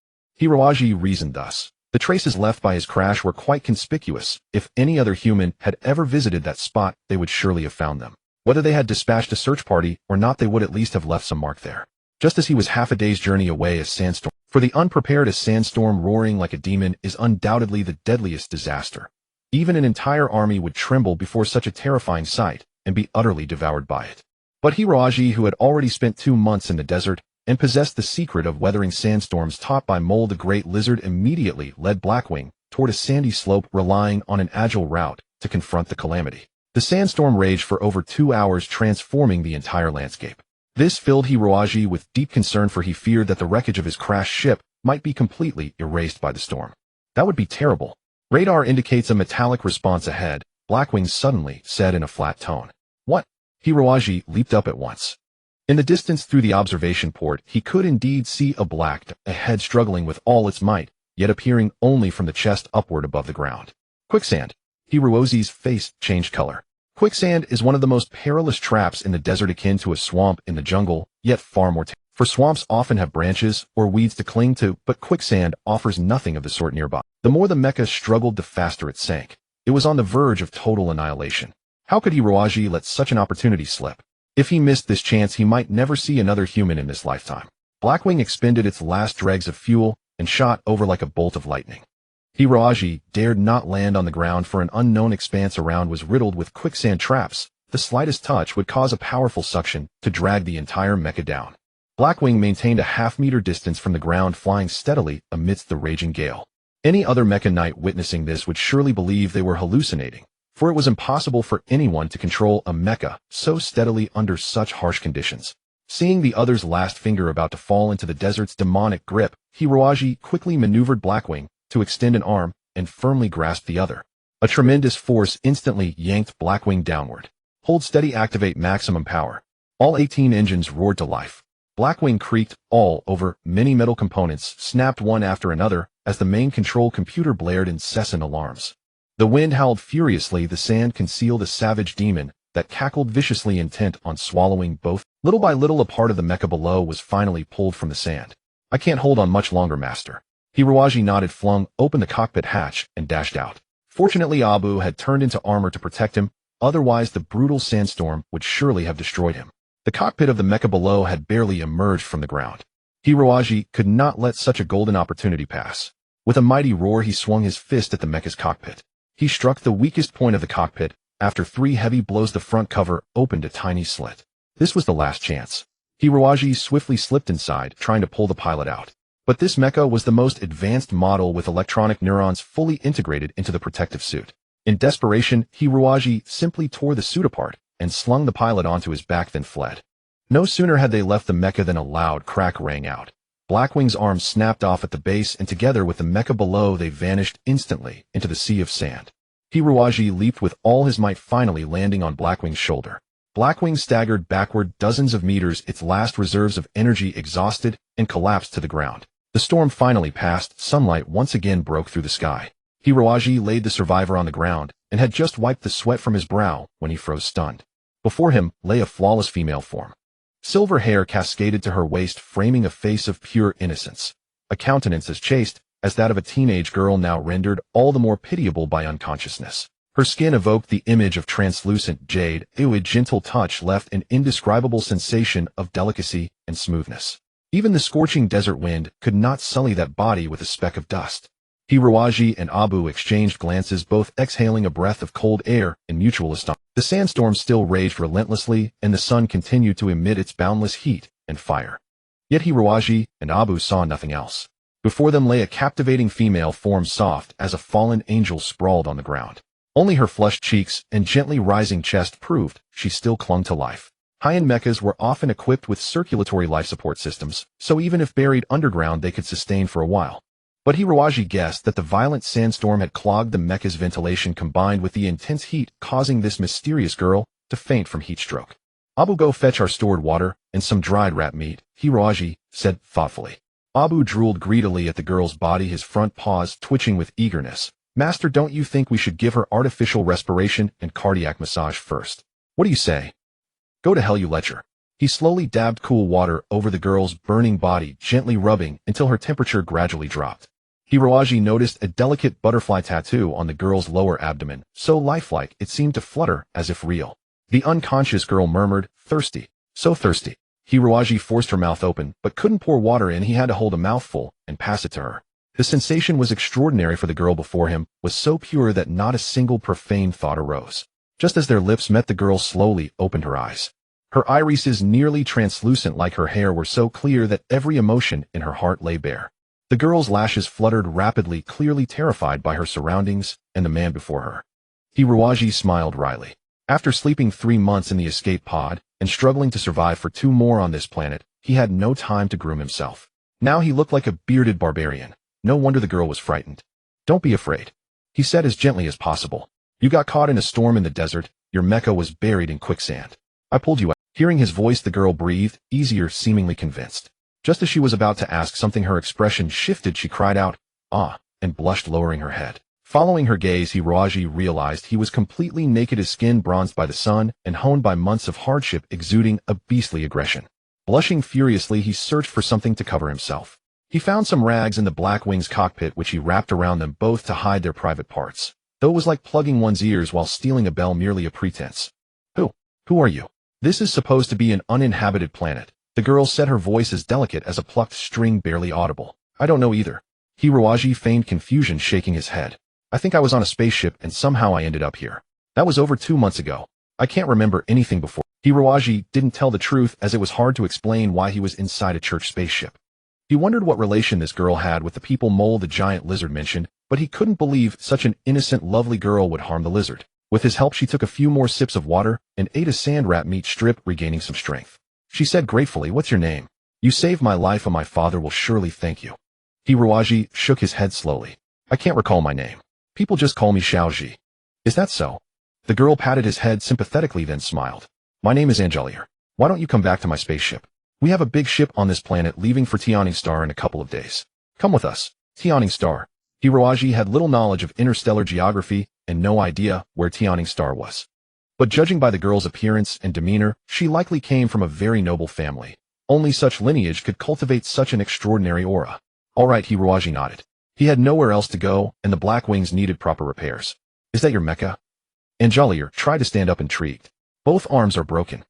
Speaker 1: Hiroaji reasoned thus. The traces left by his crash were quite conspicuous. If any other human had ever visited that spot, they would surely have found them. Whether they had dispatched a search party or not, they would at least have left some mark there. Just as he was half a day's journey away, a sandstorm. For the unprepared, a sandstorm roaring like a demon is undoubtedly the deadliest disaster. Even an entire army would tremble before such a terrifying sight and be utterly devoured by it. But Hiroaji, who had already spent 2 months in the desert and possessed the secret of weathering sandstorms taught by Mole the Great Lizard, immediately led Blackwing toward a sandy slope, relying on an agile route to confront the calamity. The sandstorm raged for over 2 hours, transforming the entire landscape. This filled Hiroaji with deep concern, for he feared that the wreckage of his crashed ship might be completely erased by the storm. That would be terrible. Radar indicates a metallic response ahead, Blackwing suddenly said in a flat tone. What? Hiroaji leaped up at once. In the distance through the observation port, he could indeed see a head struggling with all its might, yet appearing only from the chest upward above the ground. Quicksand. Hiroaji's face changed color. Quicksand is one of the most perilous traps in the desert, akin to a swamp in the jungle, yet far more for swamps often have branches or weeds to cling to, but quicksand offers nothing of the sort nearby. The more the mecha struggled, the faster it sank. It was on the verge of total annihilation. How could Hiroaji let such an opportunity slip? If he missed this chance, he might never see another human in this lifetime. Blackwing expended its last dregs of fuel and shot over like a bolt of lightning. Hiroaji dared not land on the ground, for an unknown expanse around was riddled with quicksand traps. The slightest touch would cause a powerful suction to drag the entire mecha down. Blackwing maintained a half-meter distance from the ground, flying steadily amidst the raging gale. Any other mecha knight witnessing this would surely believe they were hallucinating, for it was impossible for anyone to control a mecha so steadily under such harsh conditions. Seeing the other's last finger about to fall into the desert's demonic grip, Hiroaji quickly maneuvered Blackwing to extend an arm and firmly grasp the other. A tremendous force instantly yanked Blackwing downward. Hold steady, activate maximum power. All 18 engines roared to life. Blackwing creaked all over. Many metal components snapped one after another as the main control computer blared incessant alarms. The wind howled furiously. The sand concealed a savage demon that cackled viciously, intent on swallowing both. Little by little, a part of the mecha below was finally pulled from the sand. I can't hold on much longer, master. Hiroaji nodded, flung open the cockpit hatch, and dashed out. Fortunately, Abu had turned into armor to protect him, otherwise the brutal sandstorm would surely have destroyed him. The cockpit of the mecha below had barely emerged from the ground. Hiroaji could not let such a golden opportunity pass. With a mighty roar, he swung his fist at the mecha's cockpit. He struck the weakest point of the cockpit. After 3 heavy blows, the front cover opened a tiny slit. This was the last chance. Hiroaji swiftly slipped inside, trying to pull the pilot out. But this mecha was the most advanced model, with electronic neurons fully integrated into the protective suit. In desperation, Hiroaji simply tore the suit apart and slung the pilot onto his back, then fled. No sooner had they left the mecha than a loud crack rang out. Blackwing's arm snapped off at the base, and together with the mecha below, they vanished instantly into the sea of sand. Hiroaji leaped with all his might, finally landing on Blackwing's shoulder. Blackwing staggered backward dozens of meters, its last reserves of energy exhausted, and collapsed to the ground. The storm finally passed. Sunlight once again broke through the sky. Hiroaji laid the survivor on the ground and had just wiped the sweat from his brow when he froze stunned. Before him lay a flawless female form. Silver hair cascaded to her waist, framing a face of pure innocence. A countenance as chaste as that of a teenage girl, now rendered all the more pitiable by unconsciousness. Her skin evoked the image of translucent jade. A gentle touch left an indescribable sensation of delicacy and smoothness. Even the scorching desert wind could not sully that body with a speck of dust. Hiroaji and Abu exchanged glances, both exhaling a breath of cold air in mutual astonishment. The sandstorm still raged relentlessly, and the sun continued to emit its boundless heat and fire. Yet Hiroaji and Abu saw nothing else. Before them lay a captivating female form, soft as a fallen angel, sprawled on the ground. Only her flushed cheeks and gently rising chest proved she still clung to life. High-end mechas were often equipped with circulatory life support systems, so even if buried underground they could sustain for a while. But Hiroaji guessed that the violent sandstorm had clogged the mecha's ventilation, combined with the intense heat, causing this mysterious girl to faint from heat stroke. Abu, go fetch our stored water and some dried rat meat, Hiroaji said thoughtfully. Abu drooled greedily at the girl's body, his front paws twitching with eagerness. Master, don't you think we should give her artificial respiration and cardiac massage first? What do you say? Go to hell, you lecher. He slowly dabbed cool water over the girl's burning body, gently rubbing until her temperature gradually dropped. Hiroaji noticed a delicate butterfly tattoo on the girl's lower abdomen, so lifelike it seemed to flutter as if real. The unconscious girl murmured, "Thirsty. So thirsty." Hiroaji forced her mouth open, but couldn't pour water in. He had to hold a mouthful and pass it to her. The sensation was extraordinary for the girl before him, was so pure that not a single profane thought arose. Just as their lips met, the girl slowly opened her eyes. Her irises, nearly translucent like her hair, were so clear that every emotion in her heart lay bare. The girl's lashes fluttered rapidly, clearly terrified by her surroundings and the man before her. Hiroaji smiled wryly. After sleeping 3 months in the escape pod and struggling to survive for 2 more on this planet, he had no time to groom himself. Now he looked like a bearded barbarian. No wonder the girl was frightened. "Don't be afraid," he said as gently as possible. "You got caught in a storm in the desert. Your mecha was buried in quicksand. I pulled you out." Hearing his voice, the girl breathed easier, seemingly convinced. Just as she was about to ask something, her expression shifted. She cried out, "Ah," and blushed, lowering her head. Following her gaze, Hiroaji realized he was completely naked, his skin bronzed by the sun and honed by months of hardship, exuding a beastly aggression. Blushing furiously, he searched for something to cover himself. He found some rags in the Blackwing's cockpit, which he wrapped around them both to hide their private parts. Though it was like plugging one's ears while stealing a bell, merely a pretense. Who are you? This is supposed to be an uninhabited planet." The girl said, her voice as delicate as a plucked string, barely audible. "I don't know either." Hiroaji feigned confusion, shaking his head. "I think I was on a spaceship and somehow I ended up here. That was over 2 months ago. I can't remember anything before." Hiroaji didn't tell the truth, as it was hard to explain why he was inside a church spaceship. He wondered what relation this girl had with the people mole the giant lizard mentioned, but he couldn't believe such an innocent, lovely girl would harm the lizard. With his help, she took a few more sips of water and ate a sand rat meat strip, regaining some strength. She said gratefully, "What's your name? You saved my life and my father will surely thank you." Hiroaji shook his head slowly. "I can't recall my name. People just call me Xiaoji." "Is that so?" The girl patted his head sympathetically, then smiled. "My name is Angelier. Why don't you come back to my spaceship? We have a big ship on this planet leaving for Yearning Star in a couple of days. Come with us." Yearning Star. Hiroaji had little knowledge of interstellar geography and no idea where Yearning Star was. But judging by the girl's appearance and demeanor, she likely came from a very noble family. Only such lineage could cultivate such an extraordinary aura. "All right," Hiroaji nodded. He had nowhere else to go, and the Blackwings needed proper repairs. "Is that your mecha?" Angelier tried to stand up, intrigued. "Both arms are broken.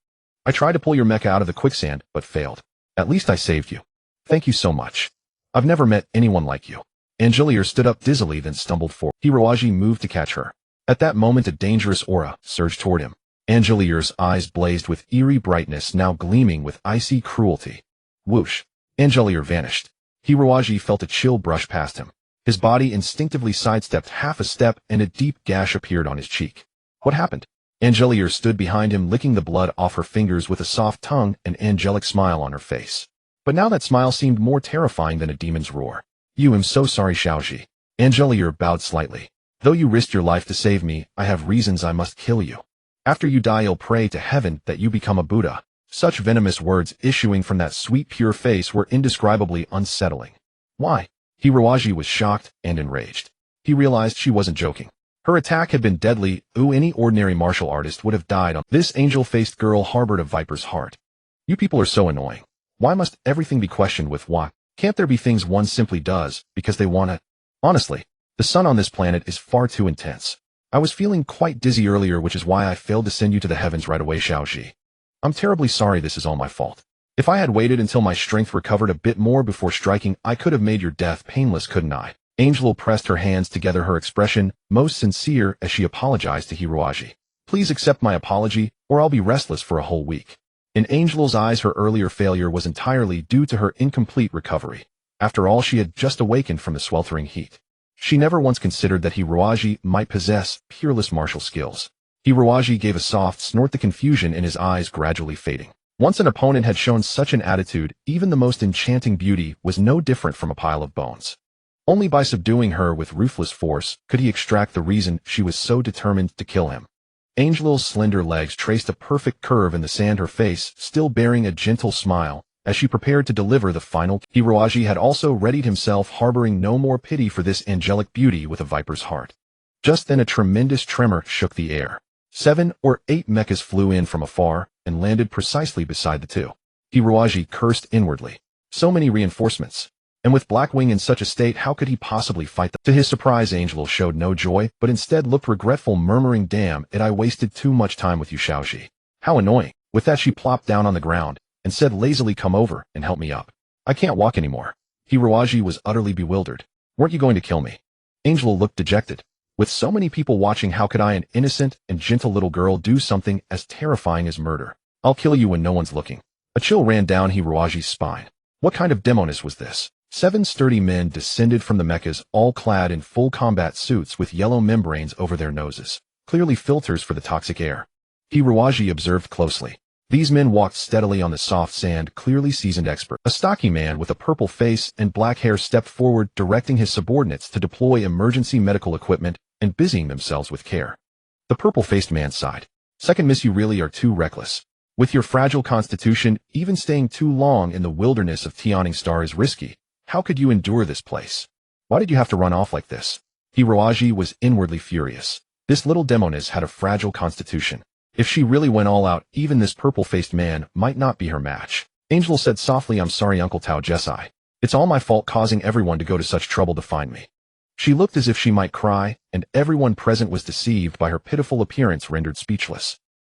Speaker 1: I tried to pull your mecha out of the quicksand, but failed. At least I saved you. Thank you so much. I've never met anyone like you." Angelier stood up dizzily, then stumbled forward. Hiroaji moved to catch her. At that moment, a dangerous aura surged toward him. Angelier's eyes blazed with eerie brightness, now gleaming with icy cruelty. Whoosh! Angelier vanished. Hiroaji felt a chill brush past him. His body instinctively sidestepped half a step, and a deep gash appeared on his cheek. What happened? Angelier stood behind him, licking the blood off her fingers with a soft tongue, an angelic smile on her face. But now that smile seemed more terrifying than a demon's roar. "You am so sorry, Xiaoji." Angelier bowed slightly. "Though you risked your life to save me, I have reasons I must kill you. After you die, I'll pray to heaven that you become a Buddha." Such venomous words issuing from that sweet, pure face were indescribably unsettling. "Why?" Hiroaji was shocked and enraged. He realized she wasn't joking. Her attack had been deadly. Any ordinary martial artist would have died on. This angel-faced girl harbored a viper's heart. "You people are so annoying. Why must everything be questioned with why? Can't there be things one simply does because they want to? Honestly, the sun on this planet is far too intense. I was feeling quite dizzy earlier, which is why I failed to send you to the heavens right away, Xiaoji. I'm terribly sorry, this is all my fault. If I had waited until my strength recovered a bit more before striking, I could have made your death painless, couldn't I?" Angel pressed her hands together, her expression most sincere as she apologized to Hiroaji. "Please accept my apology, or I'll be restless for a whole week." In Angel's eyes, her earlier failure was entirely due to her incomplete recovery. After all, she had just awakened from the sweltering heat. She never once considered that Hiroaji might possess peerless martial skills. Hiroaji gave a soft snort, the confusion in his eyes gradually fading. Once an opponent had shown such an attitude, even the most enchanting beauty was no different from a pile of bones. Only by subduing her with ruthless force could he extract the reason she was so determined to kill him. Angel's slender legs traced a perfect curve in the sand, her face still bearing a gentle smile as she prepared to deliver the final. Hiroaji had also readied himself, harboring no more pity for this angelic beauty with a viper's heart. Just then a tremendous tremor shook the air. 7 or 8 mechas flew in from afar and landed precisely beside the two. Hiroaji cursed inwardly. So many reinforcements. And with Blackwing in such a state, how could he possibly fight them? To his surprise, Angel showed no joy, but instead looked regretful, murmuring, "Damn it, I wasted too much time with you, Xiaoxi. How annoying." With that, she plopped down on the ground and said lazily, "Come over and help me up. I can't walk anymore." Hiruaji was utterly bewildered. "Weren't you going to kill me?" Angel looked dejected. "With so many people watching, how could I, an innocent and gentle little girl, do something as terrifying as murder? I'll kill you when no one's looking." A chill ran down Hiruaji's spine. What kind of demoness was this? 7 sturdy men descended from the mechas, all clad in full combat suits with yellow membranes over their noses, clearly filters for the toxic air. Hiruaji observed closely. These men walked steadily on the soft sand, clearly seasoned experts. A stocky man with a purple face and black hair stepped forward, directing his subordinates to deploy emergency medical equipment and busying themselves with care. The purple-faced man sighed. "Second Miss, you really are too reckless. With your fragile constitution, even staying too long in the wilderness of Yearning Star is risky. How could you endure this place? Why did you have to run off like this?" Hiruaji was inwardly furious. This little demoness had a fragile constitution. If she really went all out, even this purple-faced man might not be her match. Angel said softly, "I'm sorry, Uncle Tao Jesai. It's all my fault causing everyone to go to such trouble to find me." She looked as if she might cry, and everyone present was deceived by her pitiful appearance, rendered speechless.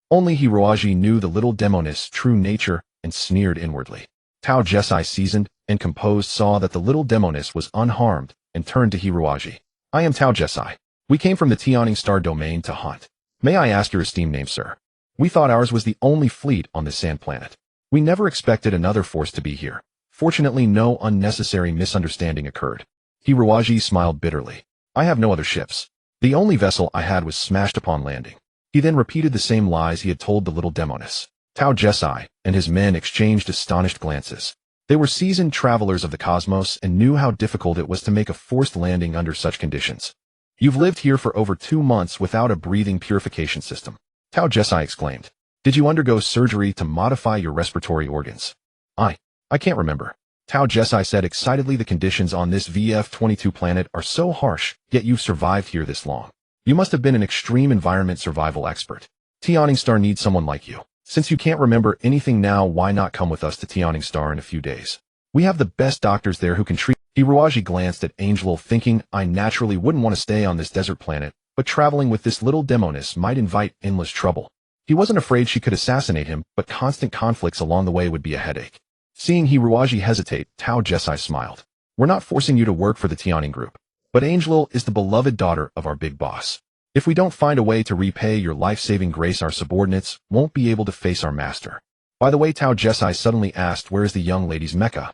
Speaker 1: Only Hiruaji knew the little demoness' true nature and sneered inwardly. Tao Jesai, seasoned and composed, saw that the little demoness was unharmed and turned to Hiruaji. "I am Tao Jesai. We came from the Yearning Star domain to hunt. May I ask your esteemed name, sir? We thought ours was the only fleet on this sand planet. We never expected another force to be here. Fortunately, no unnecessary misunderstanding occurred." Hiruaji smiled bitterly. "I have no other ships. The only vessel I had was smashed upon landing." He then repeated the same lies he had told the little demoness. Tao Jesai and his men exchanged astonished glances. They were seasoned travelers of the cosmos and knew how difficult it was to make a forced landing under such conditions. "You've lived here for over 2 months without a breathing purification system," Tao Jesai exclaimed. "Did you undergo surgery to modify your respiratory organs?" I can't remember," Tao Jesai said excitedly. "The conditions on this VF-22 planet are so harsh, yet you've survived here this long. You must have been an extreme environment survival expert. Yearning Star needs someone like you. Since you can't remember anything now, why not come with us to Yearning Star in a few days? We have the best doctors there who can treat." Hiruaji glanced at Angel, thinking, "I naturally wouldn't want to stay on this desert planet, but traveling with this little demoness might invite endless trouble." He wasn't afraid she could assassinate him, but constant conflicts along the way would be a headache. Seeing Hiruaji hesitate, Tao Jesai smiled. "We're not forcing you to work for the Yearning group, but Angel is the beloved daughter of our big boss. If we don't find a way to repay your life-saving grace, our subordinates won't be able to face our master." By the way, Tao Jesai suddenly asked, "Where is the young lady's mecha?"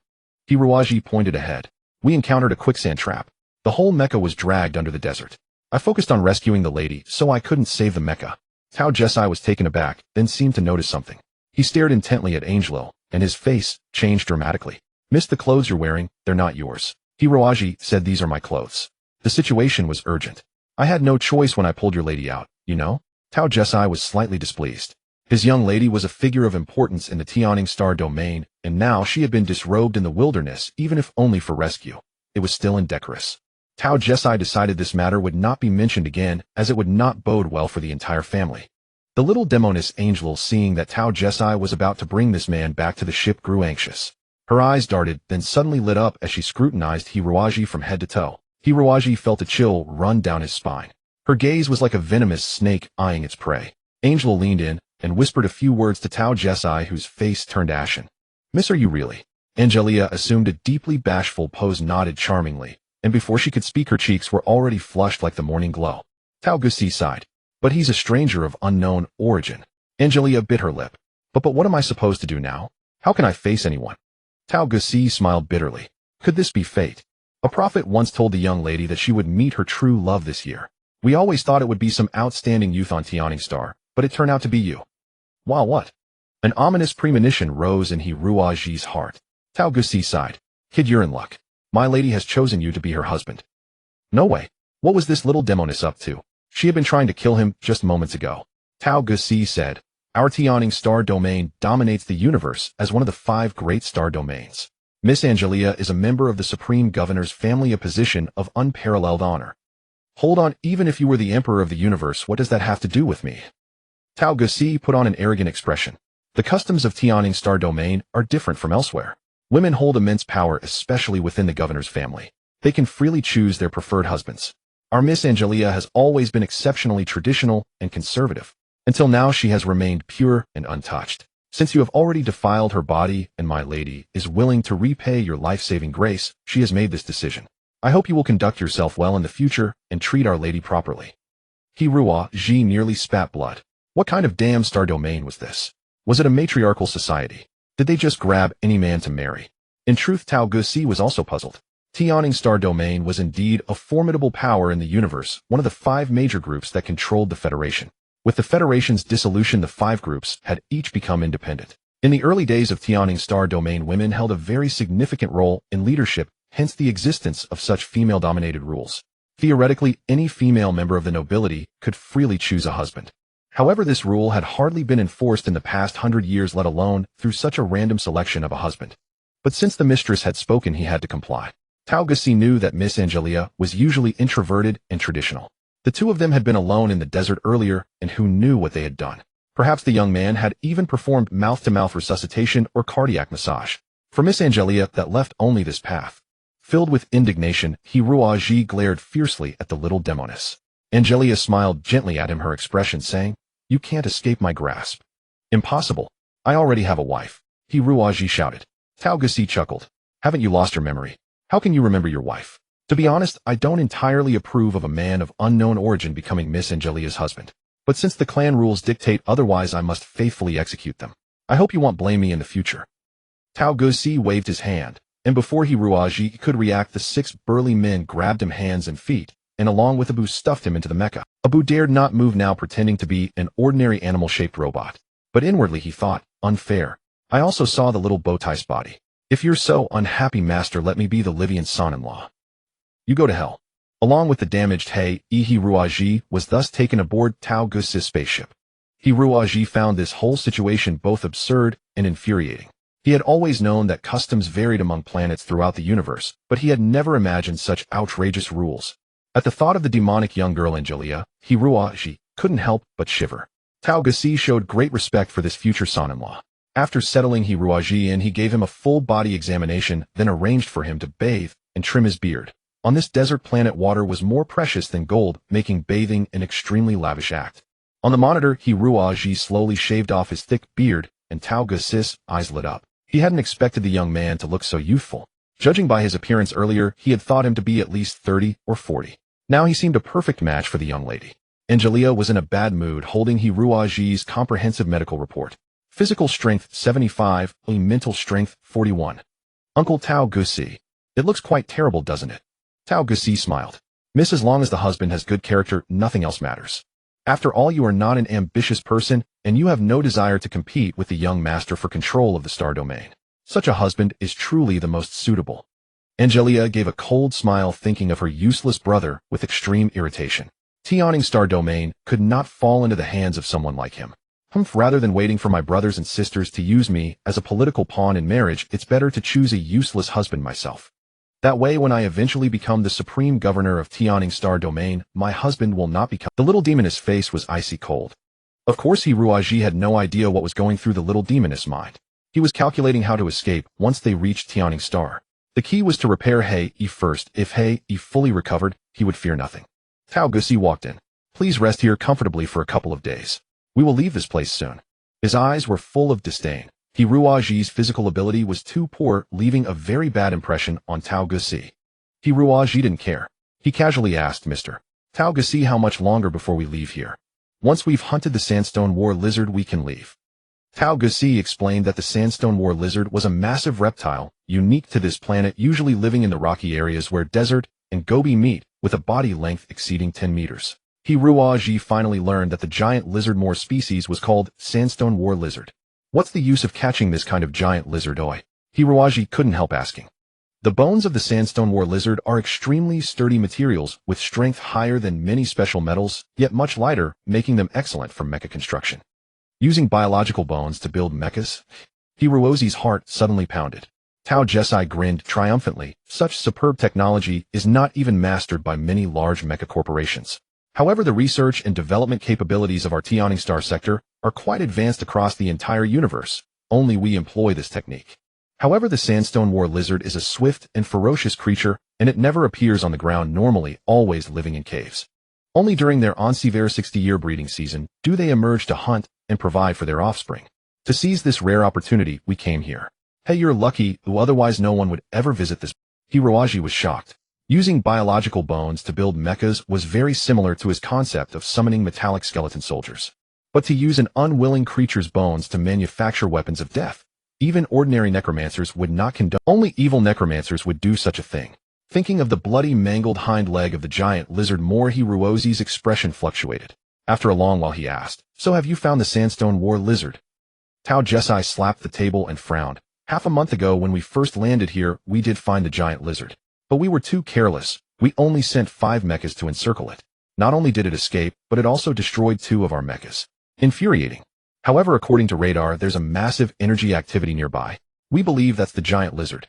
Speaker 1: Hiruaji pointed ahead. "We encountered a quicksand trap. The whole mecha was dragged under the desert. I focused on rescuing the lady, so I couldn't save the mecha." Tao Jesai was taken aback, then seemed to notice something. He stared intently at Angelo, and his face changed dramatically. "Miss, the clothes you're wearing, they're not yours." Hiruaji said, "These are my clothes." The situation was urgent. "I had no choice when I pulled your lady out, you know?" Tao Jesai was slightly displeased. His young lady was a figure of importance in the Yearning Star domain, and now she had been disrobed in the wilderness, even if only for rescue. It was still indecorous. Tao Jesai decided this matter would not be mentioned again, as it would not bode well for the entire family. The little demoness Angel, seeing that Tao Jesai was about to bring this man back to the ship, grew anxious. Her eyes darted, then suddenly lit up as she scrutinized Hiruaji from head to toe. Hiruaji felt a chill run down his spine. Her gaze was like a venomous snake eyeing its prey. Angel leaned in and whispered a few words to Tao Jesai, whose face turned ashen. "Miss, are you really?" Angelia assumed a deeply bashful pose, nodded charmingly, and before she could speak her cheeks were already flushed like the morning glow. Tao Gusi sighed. "But he's a stranger of unknown origin." Angelia bit her lip. But what am I supposed to do now? How can I face anyone?" Tao Gusi smiled bitterly. Could this be fate? A prophet once told the young lady that she would meet her true love this year. We always thought it would be some outstanding youth on Yearning Star, but it turned out to be you. Wow, what? An ominous premonition rose in Hiruaji's heart. Tao Gusi sighed. "Kid, you're in luck. My lady has chosen you to be her husband." "No way. What was this little demoness up to? She had been trying to kill him just moments ago." Tao Gusi said, "Our Yearning Star domain dominates the universe as one of the 5 great star domains. Miss Angelia is a member of the Supreme Governor's family, a position of unparalleled honor." "Hold on, even if you were the Emperor of the universe, what does that have to do with me?" Tao Gusi put on an arrogant expression. "The customs of Yearning Star domain are different from elsewhere. Women hold immense power, especially within the governor's family. They can freely choose their preferred husbands. Our Miss Angelia has always been exceptionally traditional and conservative. Until now she has remained pure and untouched. Since you have already defiled her body and my lady is willing to repay your life-saving grace, she has made this decision. I hope you will conduct yourself well in the future and treat our lady properly. Hirua Ji nearly spat blood. What kind of damn star domain was this? Was it a matriarchal society? Did they just grab any man to marry? In truth, Tao Gusi was also puzzled. Yearning star domain was indeed a formidable power in the universe, one of the 5 major groups that controlled the Federation. With the Federation's dissolution, the 5 groups had each become independent. In the early days of Yearning star domain, women held a very significant role in leadership, hence the existence of such female-dominated rules. Theoretically, any female member of the nobility could freely choose a husband. However, this rule had hardly been enforced in the past 100 years, let alone through such a random selection of a husband. But since the mistress had spoken, he had to comply. Tao Gusi knew that Miss Angelia was usually introverted and traditional. The 2 of them had been alone in the desert earlier, and who knew what they had done? Perhaps the young man had even performed mouth-to-mouth resuscitation or cardiac massage. For Miss Angelia, that left only this path. Filled with indignation, Hirua Ji glared fiercely at the little demoness. Angelia smiled gently at him, her expression saying, "You can't escape my grasp." "Impossible. I already have a wife," Hirua Ji shouted. Tao Gusi chuckled. "Haven't you lost your memory? How can you remember your wife?" "To be honest, I don't entirely approve of a man of unknown origin becoming Miss Angelia's husband. But since the clan rules dictate otherwise, I must faithfully execute them. I hope you won't blame me in the future." Tao Gusi waved his hand, and before Hirua Ji could react, the 6 burly men grabbed him hands and feet, and along with Abu stuffed him into the mecha. Abu dared not move now, pretending to be an ordinary animal-shaped robot. But inwardly he thought, unfair. I also saw the little bowtie's body. If you're so unhappy, master, let me be the Livian son-in-law. You go to hell. Along with the damaged Hirua Ji was thus taken aboard Tao Gusi's spaceship. Hirua Ji found this whole situation both absurd and infuriating. He had always known that customs varied among planets throughout the universe, but he had never imagined such outrageous rules. At the thought of the demonic young girl Angelia, Hirua Ji couldn't help but shiver. Tao Gusi showed great respect for this future son-in-law. After settling Hirua Ji in, he gave him a full body examination, then arranged for him to bathe and trim his beard. On this desert planet, water was more precious than gold, making bathing an extremely lavish act. On the monitor, Hirua Ji slowly shaved off his thick beard, and Tao Gusi's eyes lit up. He hadn't expected the young man to look so youthful. Judging by his appearance earlier, he had thought him to be at least 30 or 40. Now he seemed a perfect match for the young lady. Angelia was in a bad mood, holding Hirua Ji's comprehensive medical report. Physical strength 75, mental strength 41. Uncle Tao Gusi. It looks quite terrible, doesn't it? Tao Gusi smiled. Miss, as long as the husband has good character, nothing else matters. After all, you are not an ambitious person, and you have no desire to compete with the young master for control of the star domain. Such a husband is truly the most suitable. Angelia gave a cold smile, thinking of her useless brother with extreme irritation. Yearning star domain could not fall into the hands of someone like him. Rather than waiting for my brothers and sisters to use me as a political pawn in marriage, it's better to choose a useless husband myself. That way, when I eventually become the supreme governor of Yearning star domain, my husband will not become— The little demoness' face was icy cold. Of course, Hirua Ji had no idea what was going through the little demoness' mind. He was calculating how to escape once they reached Yearning star. The key was to repair He first. If He fully recovered, he would fear nothing. Tao Gusi walked in. Please rest here comfortably for a couple of days. We will leave this place soon. His eyes were full of disdain. Hirua Ji's physical ability was too poor, leaving a very bad impression on Tao Gusi. Hirua Ji didn't care. He casually asked Mr. Tao Gusi, how much longer before we leave here? Once we've hunted the sandstone war lizard, we can leave. Tao Gusi explained that the sandstone war lizard was a massive reptile, unique to this planet, usually living in the rocky areas where desert and gobi meet, with a body length exceeding 10 meters. Hirua Ji finally learned that the giant lizard more species was called sandstone war lizard. What's the use of catching this kind of giant lizard, oi? Hirua Ji couldn't help asking. The bones of the sandstone war lizard are extremely sturdy materials with strength higher than many special metals, yet much lighter, making them excellent for mecha construction. Using biological bones to build mechas? Hirua Ji's heart suddenly pounded. Tao Gusi grinned triumphantly. Such superb technology is not even mastered by many large mecha corporations. However, the research and development capabilities of our Yearning star sector are quite advanced across the entire universe. Only we employ this technique. However, the sandstone war lizard is a swift and ferocious creature, and it never appears on the ground normally, always living in caves. Only during their ensuivre 60-year breeding season do they emerge to hunt and provide for their offspring. To seize this rare opportunity, we came here. Hey, you're lucky, who otherwise no one would ever visit this. Hiroaji was shocked. Using biological bones to build mechas was very similar to his concept of summoning metallic skeleton soldiers. But to use an unwilling creature's bones to manufacture weapons of death, even ordinary necromancers would not condone. Only evil necromancers would do such a thing. Thinking of the bloody mangled hind leg of the giant lizard more, Hiroaji's expression fluctuated. After a long while he asked, "So have you found the sandstone war lizard?" Tao Jesai slapped the table and frowned. "Half a month ago when we first landed here, we did find the giant lizard. But we were too careless. We only sent 5 mechas to encircle it. Not only did it escape, but it also destroyed 2 of our mechas. Infuriating. However, according to radar, there's a massive energy activity nearby. We believe that's the giant lizard."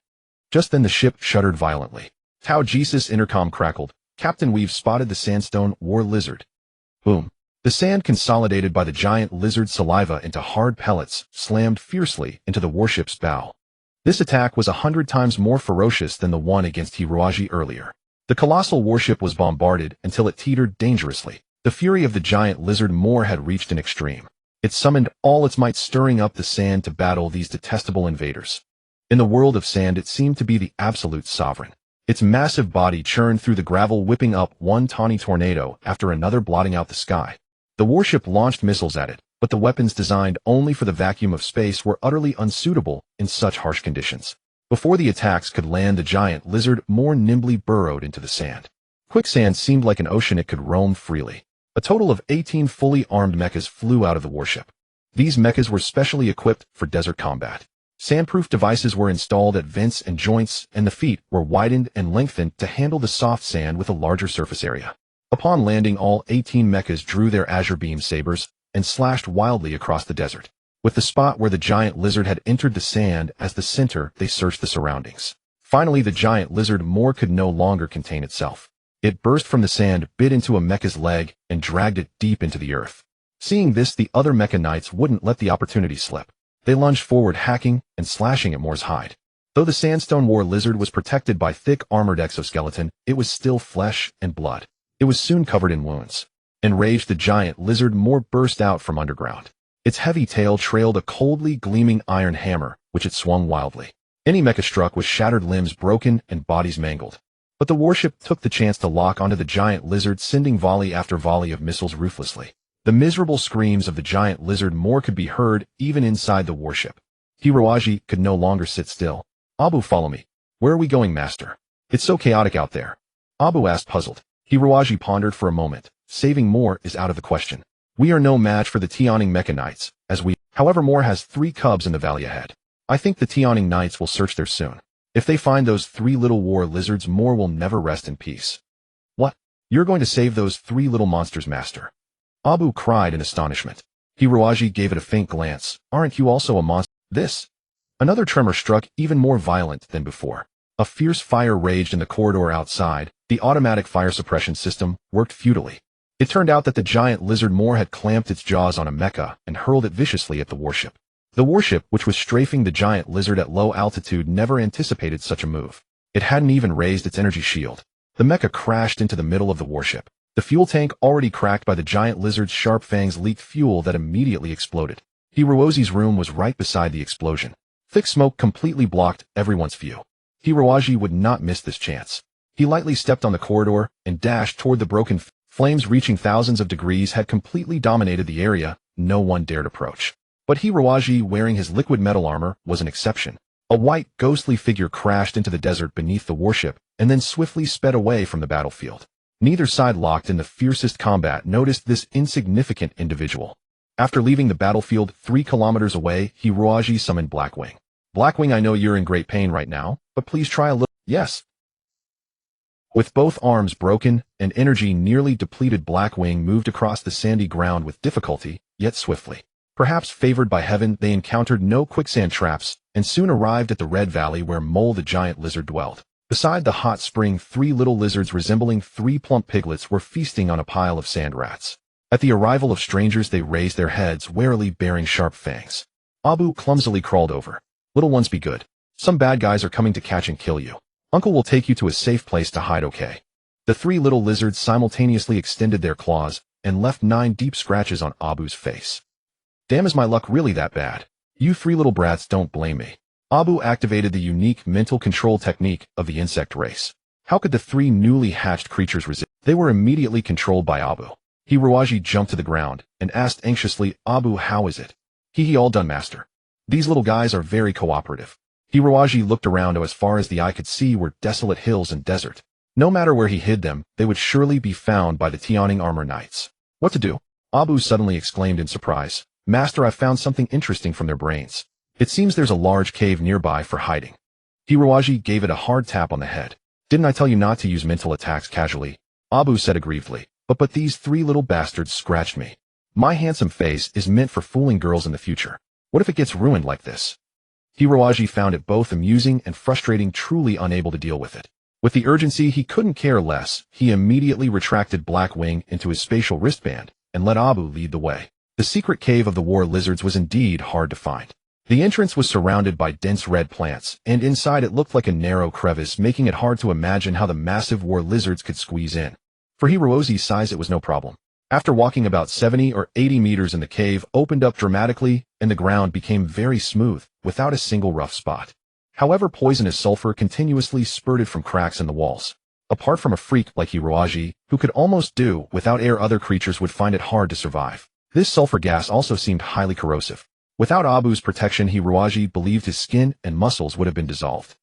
Speaker 1: Just then the ship shuddered violently. Tao Jesus' intercom crackled. "Captain, we've spotted the sandstone war lizard." Boom. The sand consolidated by the giant lizard's saliva into hard pellets slammed fiercely into the warship's bow. This attack was 100 times more ferocious than the one against Hiroaji earlier. The colossal warship was bombarded until it teetered dangerously. The fury of the giant lizard more had reached an extreme. It summoned all its might, stirring up the sand to battle these detestable invaders. In the world of sand, it seemed to be the absolute sovereign. Its massive body churned through the gravel, whipping up one tawny tornado after another, blotting out the sky. The warship launched missiles at it, but the weapons designed only for the vacuum of space were utterly unsuitable in such harsh conditions. Before the attacks could land, the giant lizard more nimbly burrowed into the sand. Quicksand seemed like an ocean it could roam freely. A total of 18 fully armed mechas flew out of the warship. These mechas were specially equipped for desert combat. Sandproof devices were installed at vents and joints, and the feet were widened and lengthened to handle the soft sand with a larger surface area. Upon landing, all 18 mechas drew their azure beam sabers and slashed wildly across the desert. With the spot where the giant lizard had entered the sand as the center, they searched the surroundings. Finally, the giant lizard more could no longer contain itself. It burst from the sand, bit into a mecha's leg, and dragged it deep into the earth. Seeing this, the other mecha knights wouldn't let the opportunity slip. They lunged forward, hacking and slashing at Moore's hide. Though the sandstone war lizard was protected by thick armored exoskeleton, it was still flesh and blood. It was soon covered in wounds. Enraged, the giant lizard more burst out from underground. Its heavy tail trailed a coldly gleaming iron hammer, which it swung wildly. Any mecha struck with shattered limbs broken and bodies mangled. But the warship took the chance to lock onto the giant lizard, sending volley after volley of missiles ruthlessly. The miserable screams of the giant lizard more could be heard even inside the warship. Hiroaji could no longer sit still. "Abu, follow me." "Where are we going, master? It's so chaotic out there." Abu asked, puzzled. Hiroaji pondered for a moment. "Saving Moore is out of the question. We are no match for the Tianing Mecha Knights, however, Moore has 3 cubs in the valley ahead. I think the Tianing Knights will search there soon. If they find those 3 little war lizards, Moore will never rest in peace." "What? You're going to save those 3 little monsters, master?" Abu cried in astonishment. Hiroaji gave it a faint glance. "Aren't you also a monster?" This. Another tremor struck, even more violent than before. A fierce fire raged in the corridor outside. The automatic fire suppression system worked futilely. It turned out that the giant lizard Moore had clamped its jaws on a mecha and hurled it viciously at the warship. The warship, which was strafing the giant lizard at low altitude, never anticipated such a move. It hadn't even raised its energy shield. The mecha crashed into the middle of the warship. The fuel tank, already cracked by the giant lizard's sharp fangs, leaked fuel that immediately exploded. Hiroaji's room was right beside the explosion. Thick smoke completely blocked everyone's view. Hiroaji would not miss this chance. He lightly stepped on the corridor and dashed toward the broken flames. Reaching thousands of degrees had completely dominated the area. No one dared approach. But Hiroaji, wearing his liquid metal armor, was an exception. A white, ghostly figure crashed into the desert beneath the warship and then swiftly sped away from the battlefield. Neither side, locked in the fiercest combat, noticed this insignificant individual. After leaving the battlefield 3 kilometers away, Hiroaji summoned Blackwing. "Blackwing, I know you're in great pain right now, but please try a little." "Yes." With both arms broken and energy nearly depleted, Blackwing moved across the sandy ground with difficulty, yet swiftly. Perhaps favored by heaven, they encountered no quicksand traps and soon arrived at the Red Valley where Mole the giant lizard dwelled. Beside the hot spring, 3 little lizards resembling 3 plump piglets were feasting on a pile of sand rats. At the arrival of strangers, they raised their heads, warily bearing sharp fangs. Abu clumsily crawled over. "Little ones, be good. Some bad guys are coming to catch and kill you. Uncle will take you to a safe place to hide, okay? The three little lizards simultaneously extended their claws and left 9 deep scratches on Abu's face. Damn, is my luck really that bad? You 3 little brats don't blame me. Abu activated the unique mental control technique of the insect race. How could the 3 newly hatched creatures resist? They were immediately controlled by Abu. Hiroaji jumped to the ground and asked anxiously, Abu, how is it? He all done, master. These little guys are very cooperative. Hiroaji looked around, as far as the eye could see were desolate hills and desert. No matter where he hid them, they would surely be found by the Tianing armor knights. What to do? Abu suddenly exclaimed in surprise. Master, I've found something interesting from their brains. It seems there's a large cave nearby for hiding. Hiroaji gave it a hard tap on the head. Didn't I tell you not to use mental attacks casually? Abu said aggrievedly. But these 3 little bastards scratched me. My handsome face is meant for fooling girls in the future. What if it gets ruined like this? Hiroaji found it both amusing and frustrating, truly unable to deal with it. With the urgency he couldn't care less, he immediately retracted Blackwing into his spatial wristband and let Abu lead the way. The secret cave of the war lizards was indeed hard to find. The entrance was surrounded by dense red plants, and inside it looked like a narrow crevice, making it hard to imagine how the massive war lizards could squeeze in. For Hiroaji's size, it was no problem. After walking about 70 or 80 meters in, the cave opened up dramatically, and the ground became very smooth, without a single rough spot. However, poisonous sulfur continuously spurted from cracks in the walls. Apart from a freak like Hiroaji, who could almost do without air, other creatures would find it hard to survive. This sulfur gas also seemed highly corrosive. Without Abu's protection, Hiroaji believed his skin and muscles would have been dissolved.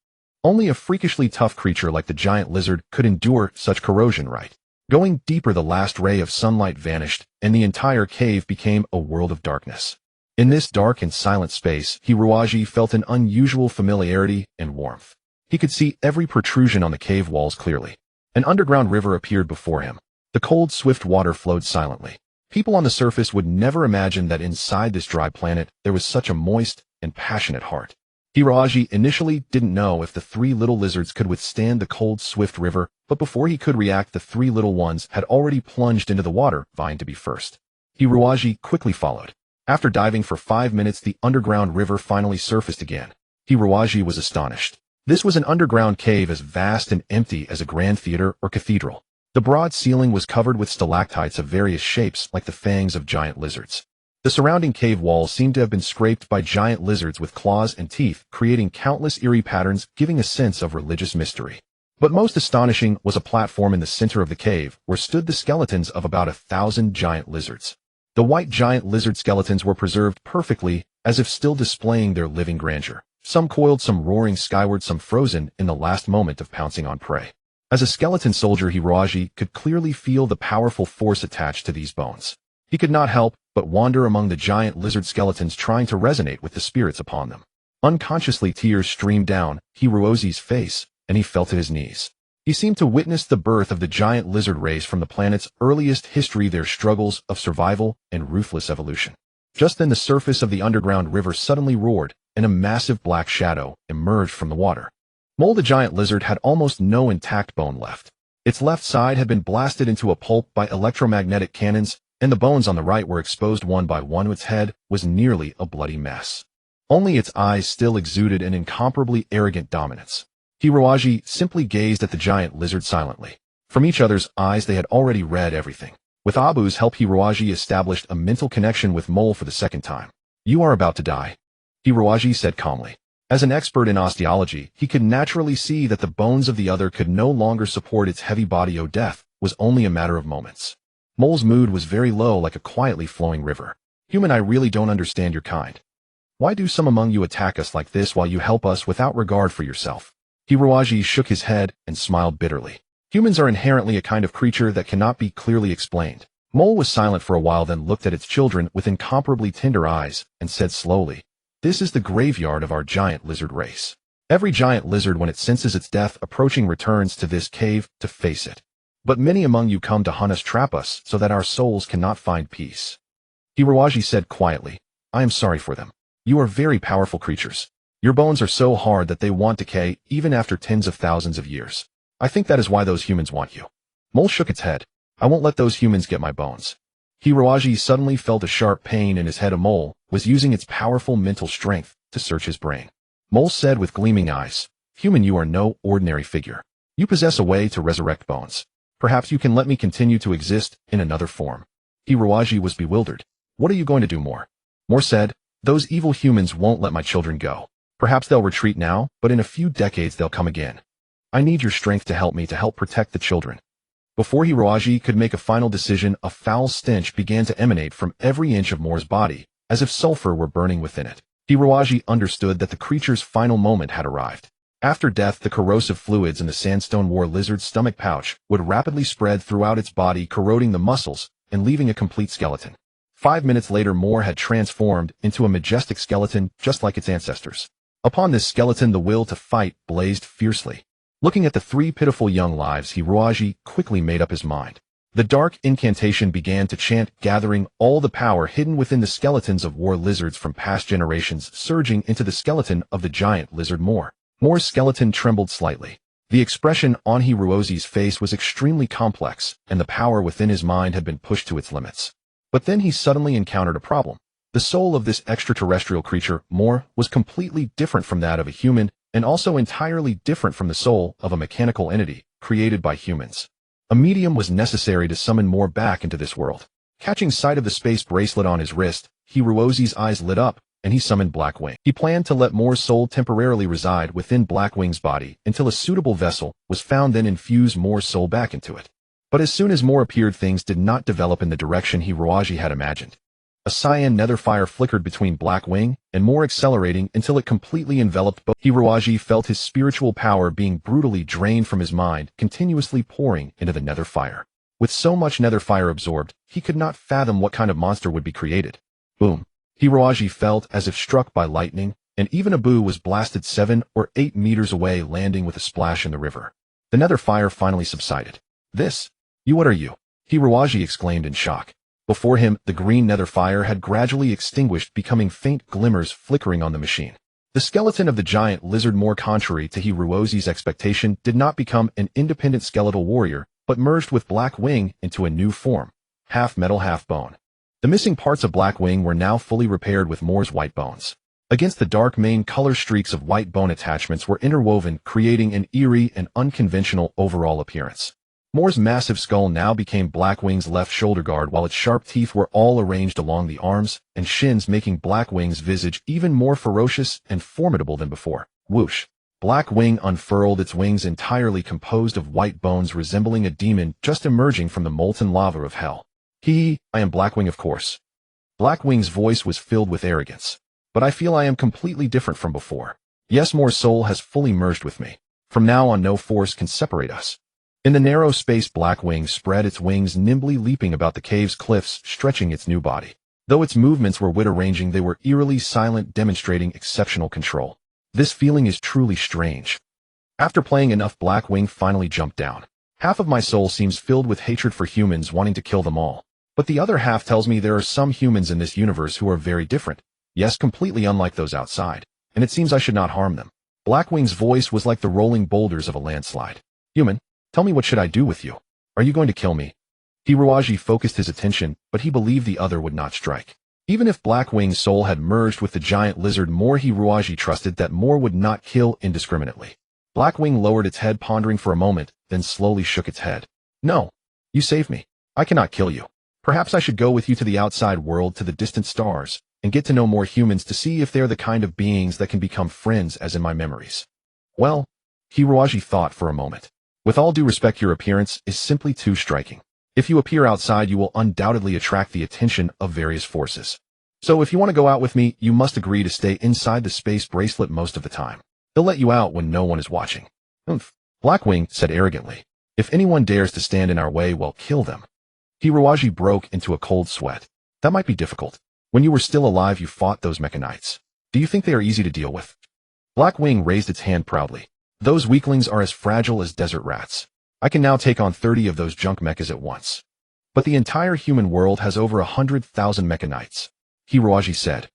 Speaker 1: Only a freakishly tough creature like the giant lizard could endure such corrosion, right? Going deeper, the last ray of sunlight vanished, and the entire cave became a world of darkness. In this dark and silent space, Hiroaji felt an unusual familiarity and warmth. He could see every protrusion on the cave walls clearly. An underground river appeared before him. The cold, swift water flowed silently. People on the surface would never imagine that inside this dry planet there was such a moist and passionate heart. Hiroaji initially didn't know if the 3 little lizards could withstand the cold, swift river, but before he could react, the 3 little ones had already plunged into the water, vying to be first. Hiroaji quickly followed. After diving for 5 minutes, the underground river finally surfaced again. Hiroaji was astonished. This was an underground cave as vast and empty as a grand theater or cathedral. The broad ceiling was covered with stalactites of various shapes, like the fangs of giant lizards. The surrounding cave walls seemed to have been scraped by giant lizards with claws and teeth, creating countless eerie patterns, giving a sense of religious mystery. But most astonishing was a platform in the center of the cave, where stood the skeletons of about 1,000 giant lizards. The white giant lizard skeletons were preserved perfectly, as if still displaying their living grandeur. Some coiled, some roaring skyward, some frozen in the last moment of pouncing on prey. As a skeleton soldier, Hiroaji could clearly feel the powerful force attached to these bones. He could not help but wander among the giant lizard skeletons, trying to resonate with the spirits upon them. Unconsciously, tears streamed down Hiroaji's face, and he fell to his knees. He seemed to witness the birth of the giant lizard race from the planet's earliest history, their struggles of survival and ruthless evolution. Just then, the surface of the underground river suddenly roared, and a massive black shadow emerged from the water. Mole, the giant lizard, had almost no intact bone left. Its left side had been blasted into a pulp by electromagnetic cannons, and the bones on the right were exposed one by one. Its head was nearly a bloody mess. Only its eyes still exuded an incomparably arrogant dominance. Hiroaji simply gazed at the giant lizard silently. From each other's eyes they had already read everything. With Abu's help, Hiroaji established a mental connection with Mole for the second time. "You are about to die," Hiroaji said calmly. As an expert in osteology, he could naturally see that the bones of the other could no longer support its heavy body. Death was only a matter of moments. Mole's mood was very low, like a quietly flowing river. "Human, I really don't understand your kind. Why do some among you attack us like this while you help us without regard for yourself?" Hiroaji shook his head and smiled bitterly. "Humans are inherently a kind of creature that cannot be clearly explained." Mole was silent for a while, then looked at its children with incomparably tender eyes and said slowly, "This is the graveyard of our giant lizard race. Every giant lizard, when it senses its death approaching, returns to this cave to face it. But many among you come to hunt us, trap us, so that our souls cannot find peace." Hiroaji said quietly, "I am sorry for them. You are very powerful creatures. Your bones are so hard that they won't decay even after tens of thousands of years. I think that is why those humans want you." Mole shook its head. "I won't let those humans get my bones." Hiroaji suddenly felt a sharp pain in his head. A mole was using its powerful mental strength to search his brain. Mole said with gleaming eyes. Human, you are no ordinary figure. You possess a way to resurrect bones. Perhaps you can let me continue to exist in another form. Hiroaji was bewildered. What are you going to do, More? More said, those evil humans won't let my children go. Perhaps they'll retreat now, but in a few decades they'll come again. I need your strength to help protect the children. Before Hiroaji could make a final decision, a foul stench began to emanate from every inch of More's body, as if sulfur were burning within it. Hiroaji understood that the creature's final moment had arrived. After death, the corrosive fluids in the sandstone war lizard's stomach pouch would rapidly spread throughout its body, corroding the muscles and leaving a complete skeleton. 5 minutes later, More had transformed into a majestic skeleton just like its ancestors. Upon this skeleton, the will to fight blazed fiercely. Looking at the 3 pitiful young lives, Hiroaji quickly made up his mind. The dark incantation began to chant, gathering all the power hidden within the skeletons of war lizards from past generations, surging into the skeleton of the giant lizard More. More's skeleton trembled slightly. The expression on Hiroaji's face was extremely complex, and the power within his mind had been pushed to its limits. But then he suddenly encountered a problem. The soul of this extraterrestrial creature, More, was completely different from that of a human, and also entirely different from the soul of a mechanical entity created by humans. A medium was necessary to summon More back into this world. Catching sight of the space bracelet on his wrist, Hiroaji's eyes lit up, and he summoned Blackwing. He planned to let More's soul temporarily reside within Blackwing's body until a suitable vessel was found, then infuse More's soul back into it. But as soon as More appeared, things did not develop in the direction Hiroaji had imagined. A cyan nether fire flickered between Blackwing and More, accelerating until it completely enveloped both. Hiroaji felt his spiritual power being brutally drained from his mind, continuously pouring into the nether fire. With so much nether fire absorbed, he could not fathom what kind of monster would be created. Boom. Hiroaji felt as if struck by lightning, and even Abu was blasted 7 or 8 meters away, landing with a splash in the river. The nether fire finally subsided. What are you? Hiroaji exclaimed in shock. Before him, the green nether fire had gradually extinguished, becoming faint glimmers flickering on the machine. The skeleton of the giant lizard, more contrary to Hiroaji's expectation, did not become an independent skeletal warrior, but merged with Blackwing into a new form, half metal, half bone. The missing parts of Blackwing were now fully repaired with More's white bones. Against the dark mane, color streaks of white bone attachments were interwoven, creating an eerie and unconventional overall appearance. More's massive skull now became Blackwing's left shoulder guard, while its sharp teeth were all arranged along the arms and shins, making Blackwing's visage even more ferocious and formidable than before. Whoosh! Blackwing unfurled its wings, entirely composed of white bones, resembling a demon just emerging from the molten lava of hell. I am Blackwing, of course. Blackwing's voice was filled with arrogance. But I feel I am completely different from before. Yes, More's soul has fully merged with me. From now on, no force can separate us. In the narrow space, Blackwing spread its wings, nimbly leaping about the cave's cliffs, stretching its new body. Though its movements were wide-ranging, they were eerily silent, demonstrating exceptional control. This feeling is truly strange. After playing enough, Blackwing finally jumped down. Half of my soul seems filled with hatred for humans, wanting to kill them all. But the other half tells me there are some humans in this universe who are very different. Yes, completely unlike those outside. And it seems I should not harm them. Blackwing's voice was like the rolling boulders of a landslide. Human, tell me, what should I do with you? Are you going to kill me? Hiroaji focused his attention, but he believed the other would not strike. Even if Blackwing's soul had merged with the giant lizard More, Hiroaji trusted that More would not kill indiscriminately. Blackwing lowered its head, pondering for a moment, then slowly shook its head. No. You saved me. I cannot kill you. Perhaps I should go with you to the outside world, to the distant stars, and get to know more humans to see if they're the kind of beings that can become friends as in my memories. Well, Hiroaji thought for a moment. With all due respect, your appearance is simply too striking. If you appear outside, you will undoubtedly attract the attention of various forces. So if you want to go out with me, you must agree to stay inside the space bracelet most of the time. They'll let you out when no one is watching. Oomph. Blackwing said arrogantly. If anyone dares to stand in our way, we'll kill them. Hiroaji broke into a cold sweat. That might be difficult. When you were still alive, you fought those mechanites. Do you think they are easy to deal with? Blackwing raised its hand proudly. Those weaklings are as fragile as desert rats. I can now take on 30 of those junk mechas at once. But the entire human world has over 100,000 mechanites, Hiroaji said.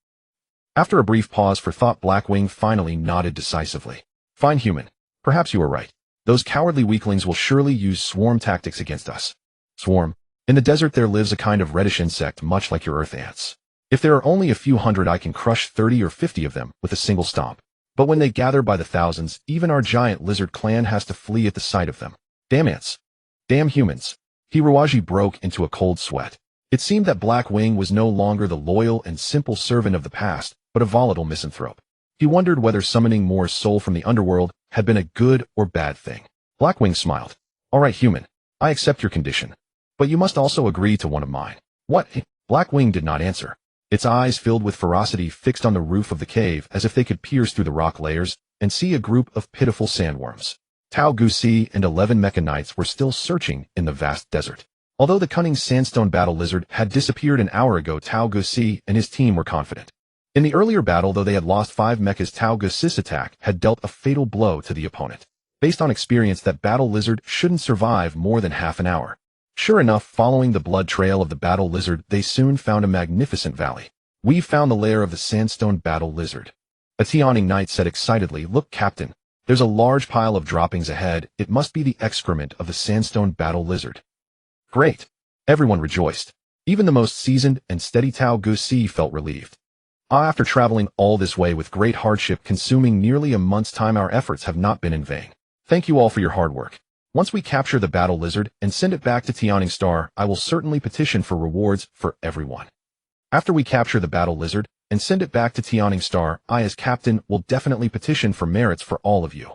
Speaker 1: After a brief pause for thought, Blackwing finally nodded decisively. Fine, human. Perhaps you are right. Those cowardly weaklings will surely use swarm tactics against us. Swarm? In the desert there lives a kind of reddish insect much like your earth ants. If there are only a few hundred, I can crush 30 or 50 of them with a single stomp. But when they gather by the thousands, even our giant lizard clan has to flee at the sight of them. Damn ants. Damn humans. Hiroaji broke into a cold sweat. It seemed that Blackwing was no longer the loyal and simple servant of the past, but a volatile misanthrope. He wondered whether summoning more soul from the underworld had been a good or bad thing. Blackwing smiled. All right, human. I accept your condition. But you must also agree to one of mine. What? Blackwing did not answer. Its eyes filled with ferocity fixed on the roof of the cave as if they could pierce through the rock layers and see a group of pitiful sandworms. Tao Gusi and 11 mecha knights were still searching in the vast desert. Although the cunning sandstone battle lizard had disappeared an hour ago, Tao Gusi and his team were confident. In the earlier battle, though they had lost 5 mechas, Tao Gusi's attack had dealt a fatal blow to the opponent. Based on experience, that battle lizard shouldn't survive more than half an hour. Sure enough, following the blood trail of the battle lizard, they soon found a magnificent valley. We've found the lair of the sandstone battle lizard. A Tianing knight said excitedly, Look, Captain. There's a large pile of droppings ahead. It must be the excrement of the sandstone battle lizard. Great. Everyone rejoiced. Even the most seasoned and steady Tao Gusi felt relieved. After traveling all this way with great hardship, consuming nearly a month's time, our efforts have not been in vain. Thank you all for your hard work. Once we capture the battle lizard and send it back to Tianing Star, I will certainly petition for rewards for everyone. After we capture the battle lizard and send it back to Tianing Star, I as captain will definitely petition for merits for all of you.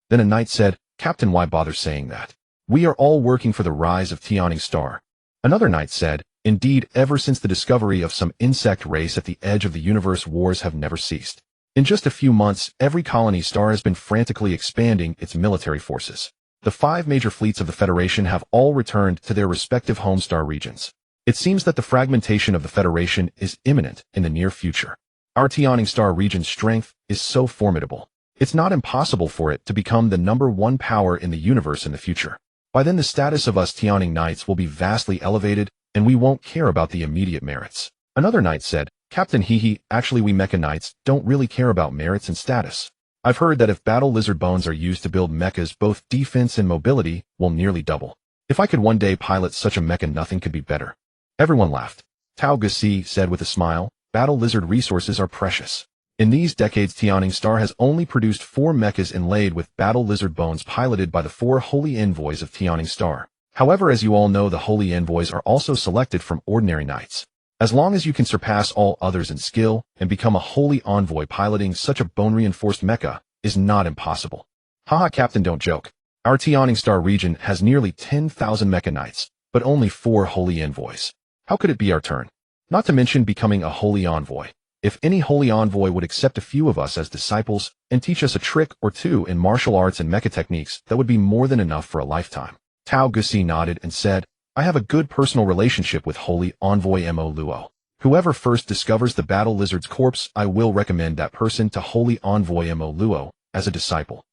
Speaker 1: Then a knight said, Captain, why bother saying that? We are all working for the rise of Tianing Star. Another knight said, Indeed, ever since the discovery of some insect race at the edge of the universe, wars have never ceased. In just a few months, every colony star has been frantically expanding its military forces. The 5 major fleets of the Federation have all returned to their respective home star regions. It seems that the fragmentation of the Federation is imminent in the near future. Our Tianing Star region's strength is so formidable. It's not impossible for it to become the #1 power in the universe in the future. By then the status of us Tianing Knights will be vastly elevated, and we won't care about the immediate merits. Another knight said, Captain Hehe, actually we mecha knights don't really care about merits and status. I've heard that if battle lizard bones are used to build mechas, both defense and mobility will nearly double. If I could one day pilot such a mecha, nothing could be better. Everyone laughed. Tao Gusi said with a smile, Battle lizard resources are precious. In these decades, Tianing Star has only produced 4 mechas inlaid with battle lizard bones piloted by the 4 holy envoys of Tianing Star. However, as you all know, the holy envoys are also selected from ordinary knights. As long as you can surpass all others in skill and become a holy envoy, piloting such a bone-reinforced mecha is not impossible. Haha, Captain, don't joke. Our Tianing Star region has nearly 10,000 mecha knights, but only 4 holy envoys. How could it be our turn? Not to mention becoming a holy envoy. If any holy envoy would accept a few of us as disciples and teach us a trick or two in martial arts and mecha techniques, that would be more than enough for a lifetime. Tao Gusi nodded and said, I have a good personal relationship with holy envoy Mo Luo. Whoever first discovers the battle lizard's corpse, I will recommend that person to holy envoy Mo Luo as a disciple.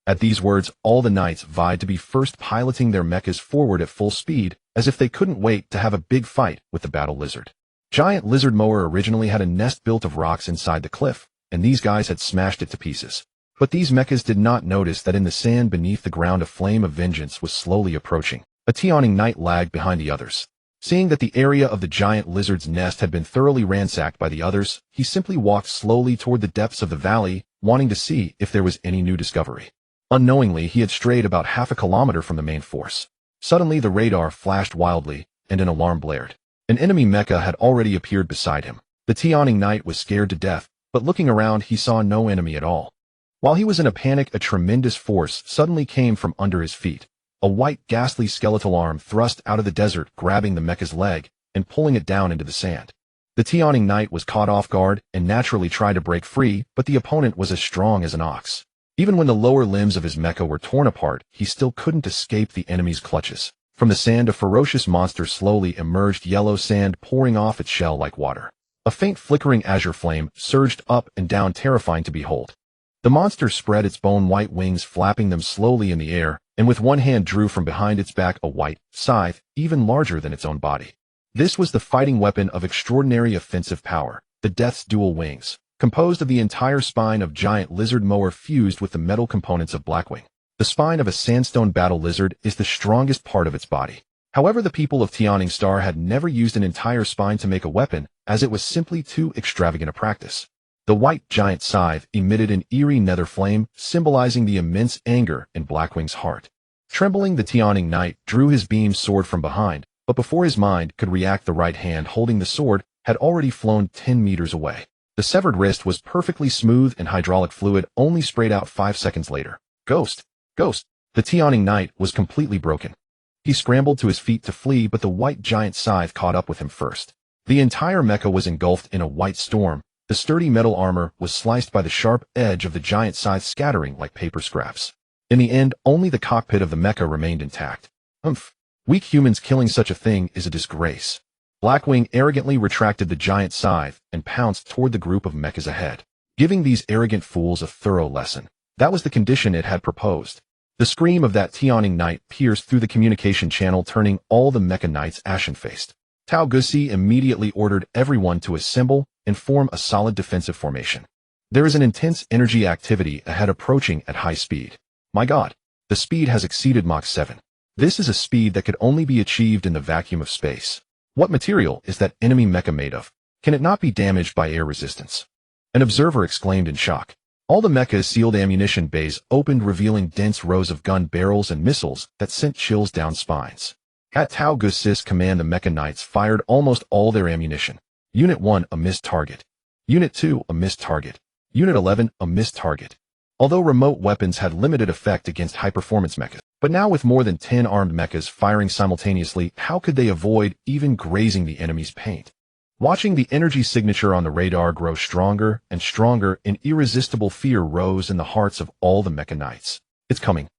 Speaker 1: At these words, all the knights vied to be first, piloting their mechas forward at full speed, as if they couldn't wait to have a big fight with the battle lizard. Giant Lizard Mower originally had a nest built of rocks inside the cliff, and these guys had smashed it to pieces. But these mechas did not notice that in the sand beneath the ground a flame of vengeance was slowly approaching. A Tianing knight lagged behind the others. Seeing that the area of the giant lizard's nest had been thoroughly ransacked by the others, he simply walked slowly toward the depths of the valley, wanting to see if there was any new discovery. Unknowingly, he had strayed about half a kilometer from the main force. Suddenly the radar flashed wildly, and an alarm blared. An enemy mecha had already appeared beside him. The Tianing knight was scared to death, but looking around he saw no enemy at all. While he was in a panic, a tremendous force suddenly came from under his feet. A white, ghastly skeletal arm thrust out of the desert, grabbing the mecha's leg and pulling it down into the sand. The Tianing knight was caught off guard and naturally tried to break free, but the opponent was as strong as an ox. Even when the lower limbs of his mecha were torn apart, he still couldn't escape the enemy's clutches. From the sand, a ferocious monster slowly emerged, yellow sand pouring off its shell like water. A faint flickering azure flame surged up and down, terrifying to behold. The monster spread its bone-white wings, flapping them slowly in the air, and with one hand drew from behind its back a white scythe, even larger than its own body. This was the fighting weapon of extraordinary offensive power, the Death's dual wings, composed of the entire spine of giant lizard mower fused with the metal components of Blackwing. The spine of a sandstone battle lizard is the strongest part of its body. However, the people of Tianing Star had never used an entire spine to make a weapon, as it was simply too extravagant a practice. The white giant scythe emitted an eerie nether flame, symbolizing the immense anger in Blackwing's heart. Trembling, the yearning knight drew his beam sword from behind, but before his mind could react, the right hand holding the sword had already flown 10 meters away. The severed wrist was perfectly smooth and hydraulic fluid only sprayed out 5 seconds later. Ghost! Ghost! The yearning knight was completely broken. He scrambled to his feet to flee, but the white giant scythe caught up with him first. The entire mecha was engulfed in a white storm. The sturdy metal armor was sliced by the sharp edge of the giant scythe, scattering like paper scraps. In the end, only the cockpit of the mecha remained intact. Humph! Weak humans killing such a thing is a disgrace. Blackwing arrogantly retracted the giant scythe and pounced toward the group of mechas ahead, giving these arrogant fools a thorough lesson. That was the condition it had proposed. The scream of that yearning knight pierced through the communication channel, turning all the mecha knights ashen-faced. Tao Gusi immediately ordered everyone to assemble and form a solid defensive formation. There is an intense energy activity ahead, approaching at high speed. My god, the speed has exceeded Mach 7. This is a speed that could only be achieved in the vacuum of space. What material is that enemy mecha made of? Can it not be damaged by air resistance? An observer exclaimed in shock. All the mecha's sealed ammunition bays opened, revealing dense rows of gun barrels and missiles that sent chills down spines. At Tao Gusi's command, the mecha knights fired almost all their ammunition. Unit 1, a missed target. Unit 2, a missed target. Unit 11, a missed target. Although remote weapons had limited effect against high-performance mechas, but now with more than 10 armed mechas firing simultaneously, how could they avoid even grazing the enemy's paint? Watching the energy signature on the radar grow stronger and stronger, an irresistible fear rose in the hearts of all the mecha knights. It's coming.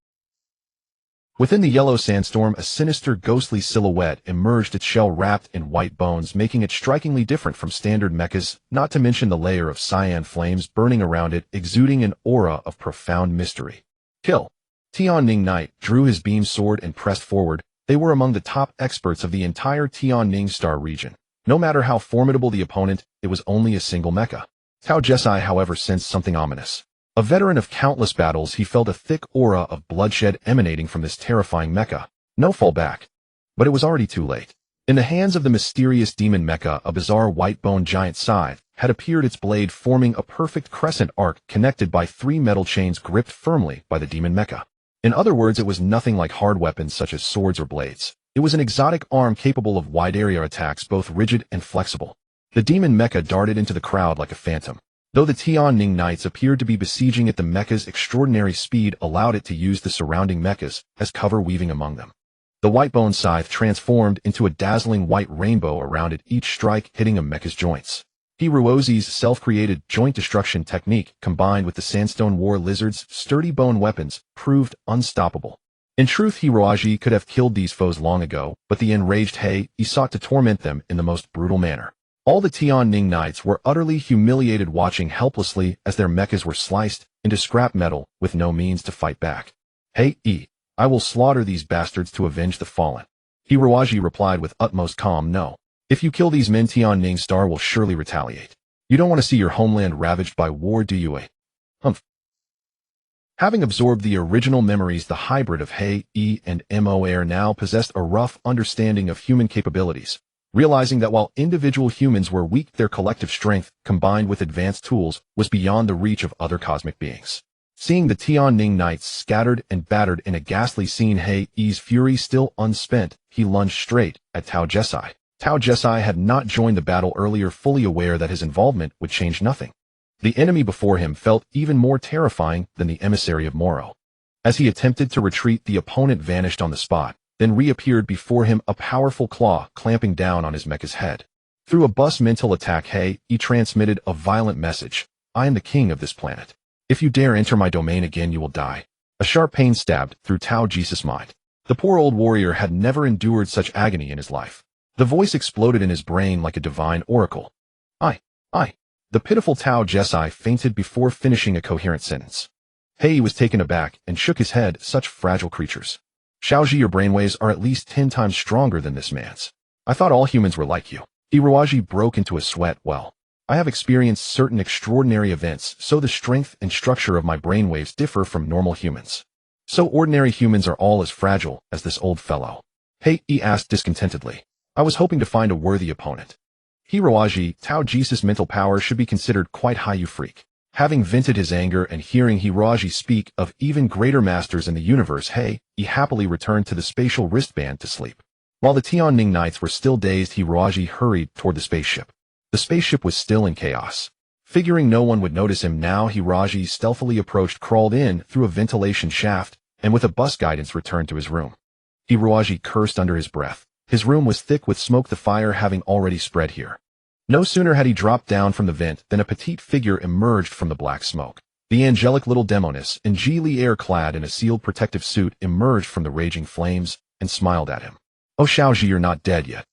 Speaker 1: Within the yellow sandstorm, a sinister, ghostly silhouette emerged, its shell wrapped in white bones, making it strikingly different from standard mechas, not to mention the layer of cyan flames burning around it, exuding an aura of profound mystery. Kill! Yearning Knight drew his beam sword and pressed forward. They were among the top experts of the entire Yearning Star region. No matter how formidable the opponent, it was only a single mecha. Tao Jesai, however, sensed something ominous. A veteran of countless battles, he felt a thick aura of bloodshed emanating from this terrifying mecha. No fallback. But it was already too late. In the hands of the mysterious demon mecha, a bizarre white-boned giant scythe had appeared, its blade forming a perfect crescent arc connected by 3 metal chains gripped firmly by the demon mecha. In other words, it was nothing like hard weapons such as swords or blades. It was an exotic arm capable of wide-area attacks, both rigid and flexible. The demon mecha darted into the crowd like a phantom. Though the Yearning Knights appeared to be besieging it, the mecha's extraordinary speed allowed it to use the surrounding mechas as cover, weaving among them. The white-bone scythe transformed into a dazzling white rainbow around it, each strike hitting a mecha's joints. Hiruozi's self-created joint destruction technique, combined with the sandstone war lizard's sturdy bone weapons, proved unstoppable. In truth, Hiruozi could have killed these foes long ago, but the enraged he sought to torment them in the most brutal manner. All the Yearning Knights were utterly humiliated, watching helplessly as their mechas were sliced into scrap metal with no means to fight back. I will slaughter these bastards to avenge the fallen. Hiruozi replied with utmost calm. No. If you kill these men, Yearning Star will surely retaliate. You don't want to see your homeland ravaged by war, do you? Humph. Having absorbed the original memories, the hybrid of He and Moer now possessed a rough understanding of human capabilities. Realizing that while individual humans were weak, their collective strength, combined with advanced tools, was beyond the reach of other cosmic beings. Seeing the Yearning Knights scattered and battered in a ghastly scene, He's fury still unspent, he lunged straight at Tao Jesai. Tao Jesai had not joined the battle earlier, fully aware that his involvement would change nothing. The enemy before him felt even more terrifying than the emissary of Moro. As he attempted to retreat, the opponent vanished on the spot, then reappeared before him, a powerful claw clamping down on his mecha's head. Through a bus mental attack, he transmitted a violent message. I am the king of this planet. If you dare enter my domain again, you will die. A sharp pain stabbed through Tao Jesus' mind. The poor old warrior had never endured such agony in his life. The voice exploded in his brain like a divine oracle. I. The pitiful Tao Jesai fainted before finishing a coherent sentence. He was taken aback and shook his head. Such fragile creatures. Shaoji, your brainwaves are at least 10 times stronger than this man's. I thought all humans were like you. Hiruozi broke into a sweat. Well, I have experienced certain extraordinary events, so the strength and structure of my brainwaves differ from normal humans. So ordinary humans are all as fragile as this old fellow? He asked discontentedly. I was hoping to find a worthy opponent. Hiroaji, Tao Jesus' mental power should be considered quite high, you freak. Having vented his anger and hearing Hiroaji speak of even greater masters in the universe, he happily returned to the spatial wristband to sleep. While the Tianning knights were still dazed, Hiroaji hurried toward the spaceship. The spaceship was still in chaos. Figuring no one would notice him now, Hiroaji stealthily approached, crawled in through a ventilation shaft, and with a bus guidance returned to his room. Hiroaji cursed under his breath. His room was thick with smoke, the fire having already spread here. No sooner had he dropped down from the vent than a petite figure emerged from the black smoke. The angelic little demoness, Lier, clad in a sealed protective suit, emerged from the raging flames and smiled at him. "Oh, Xiaoji, you're not dead yet."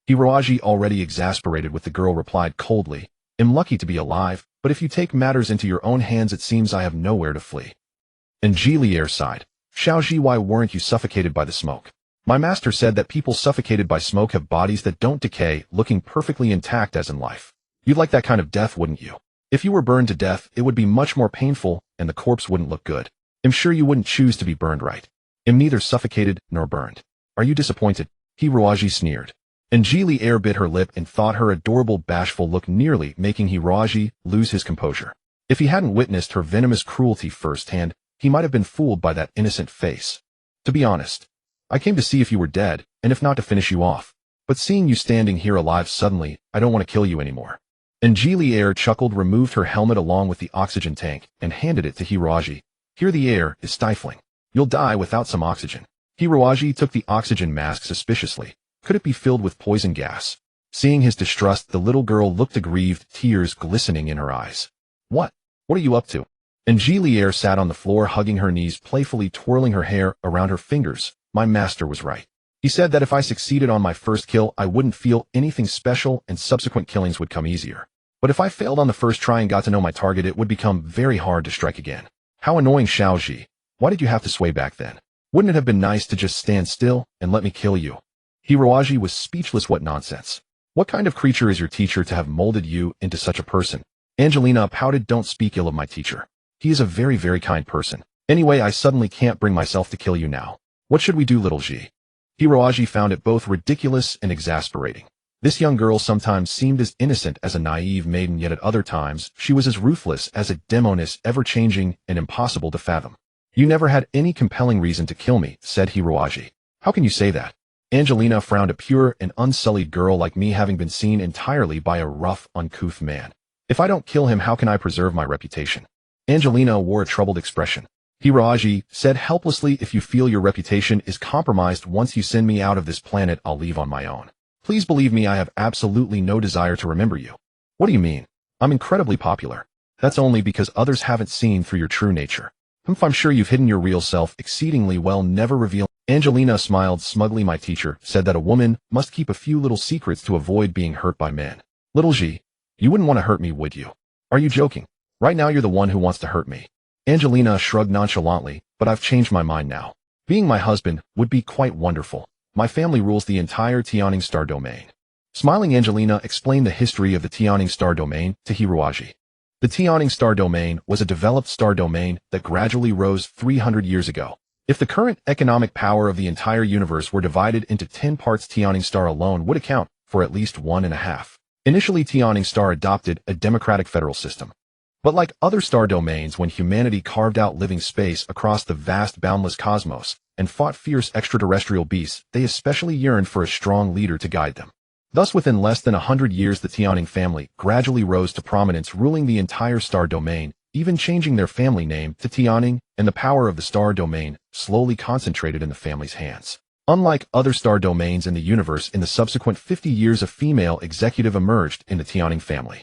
Speaker 1: Hiroaji, already exasperated with the girl, replied coldly, "I'm lucky to be alive, but if you take matters into your own hands, it seems I have nowhere to flee." Lier sighed. "Xiaoji, why weren't you suffocated by the smoke? My master said that people suffocated by smoke have bodies that don't decay, looking perfectly intact as in life. You'd like that kind of death, wouldn't you? If you were burned to death, it would be much more painful, and the corpse wouldn't look good. I'm sure you wouldn't choose to be burned, right? I'm neither suffocated nor burned. Are you disappointed?" Hiroaji sneered. Lier bit her lip and thought her adorable bashful look nearly making Hiroaji lose his composure. If he hadn't witnessed her venomous cruelty firsthand, he might have been fooled by that innocent face. "To be honest, I came to see if you were dead, and if not, to finish you off. But seeing you standing here alive suddenly, I don't want to kill you anymore." Lier chuckled, removed her helmet along with the oxygen tank, and handed it to Hiroaji. "Here, the air is stifling. You'll die without some oxygen." Hiroaji took the oxygen mask suspiciously. Could it be filled with poison gas? Seeing his distrust, the little girl looked aggrieved, tears glistening in her eyes. What are you up to?" Lier sat on the floor, hugging her knees, playfully twirling her hair around her fingers. "My master was right. He said that if I succeeded on my first kill, I wouldn't feel anything special and subsequent killings would come easier. But if I failed on the first try and got to know my target, it would become very hard to strike again. How annoying, Xiaoji. Why did you have to sway back then? Wouldn't it have been nice to just stand still and let me kill you?" Hiroaji was speechless. What nonsense. What kind of creature is your teacher to have molded you into such a person? Angelina pouted. "Don't speak ill of my teacher. He is a very, very kind person. Anyway, I suddenly can't bring myself to kill you now. What should we do, little G?" Hiroaji found it both ridiculous and exasperating. This young girl sometimes seemed as innocent as a naive maiden, yet at other times she was as ruthless as a demoness, ever-changing and impossible to fathom. "You never had any compelling reason to kill me," said Hiroaji. "How can you say that?" Angelina frowned. "A pure and unsullied girl like me having been seen entirely by a rough, uncouth man. If I don't kill him, how can I preserve my reputation?" Angelina wore a troubled expression. Hiroaji said helplessly, "If you feel your reputation is compromised once you send me out of this planet, I'll leave on my own. Please believe me, I have absolutely no desire to remember you." "What do you mean? I'm incredibly popular." "That's only because others haven't seen through your true nature. I'm sure you've hidden your real self exceedingly well, never revealing." Angelina smiled smugly. "My teacher said that a woman must keep a few little secrets to avoid being hurt by men. Little G, you wouldn't want to hurt me, would you? Are you joking? Right now you're the one who wants to hurt me." Angelina shrugged nonchalantly. "But I've changed my mind now. Being my husband would be quite wonderful. My family rules the entire Tianning star domain." Smiling, Angelina explained the history of the Tianning star domain to Hiroaji. The Tianning star domain was a developed star domain that gradually rose 300 years ago. If the current economic power of the entire universe were divided into 10 parts, Tianning star alone would account for at least 1.5. Initially, Tianning star adopted a democratic federal system. But like other star domains, when humanity carved out living space across the vast boundless cosmos and fought fierce extraterrestrial beasts, they especially yearned for a strong leader to guide them. Thus, within less than 100 years, the Tianning family gradually rose to prominence, ruling the entire star domain, even changing their family name to Tianning, and the power of the star domain slowly concentrated in the family's hands. Unlike other star domains in the universe, in the subsequent 50 years, a female executive emerged in the Tianning family.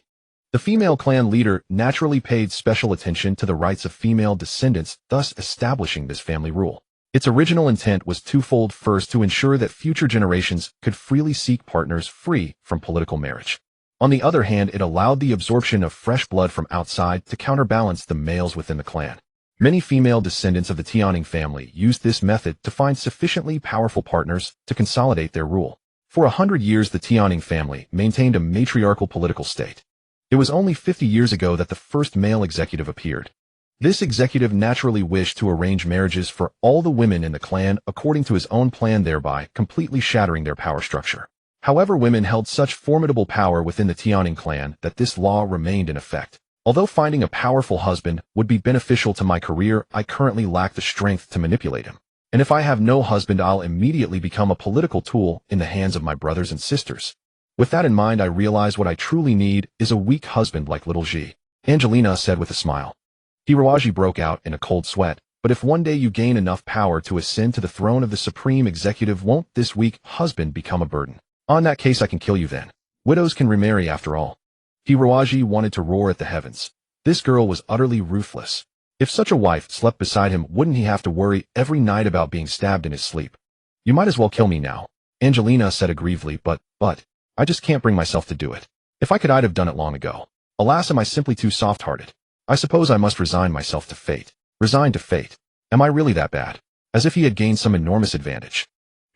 Speaker 1: The female clan leader naturally paid special attention to the rights of female descendants, thus establishing this family rule. Its original intent was twofold. First, to ensure that future generations could freely seek partners free from political marriage. On the other hand, it allowed the absorption of fresh blood from outside to counterbalance the males within the clan. Many female descendants of the Tianning family used this method to find sufficiently powerful partners to consolidate their rule. For 100 years, the Tianning family maintained a matriarchal political state. It was only 50 years ago that the first male executive appeared. This executive naturally wished to arrange marriages for all the women in the clan according to his own plan, thereby completely shattering their power structure. However, women held such formidable power within the yearning clan that this law remained in effect. Although finding a powerful husband would be beneficial to my career, I currently lack the strength to manipulate him. And if I have no husband, I'll immediately become a political tool in the hands of my brothers and sisters. With that in mind, I realize what I truly need is a weak husband like little G. Angelina said with a smile. Hiroaji broke out in a cold sweat. But if one day you gain enough power to ascend to the throne of the supreme executive, won't this weak husband become a burden? On that case, I can kill you then. Widows can remarry after all. Hiroaji wanted to roar at the heavens. This girl was utterly ruthless. If such a wife slept beside him, wouldn't he have to worry every night about being stabbed in his sleep? You might as well kill me now, Angelina said aggrievely, but, I just can't bring myself to do it. If I could, I'd have done it long ago. Alas, am I simply too soft-hearted? I suppose I must resign myself to fate. Resign to fate. Am I really that bad? As if he had gained some enormous advantage.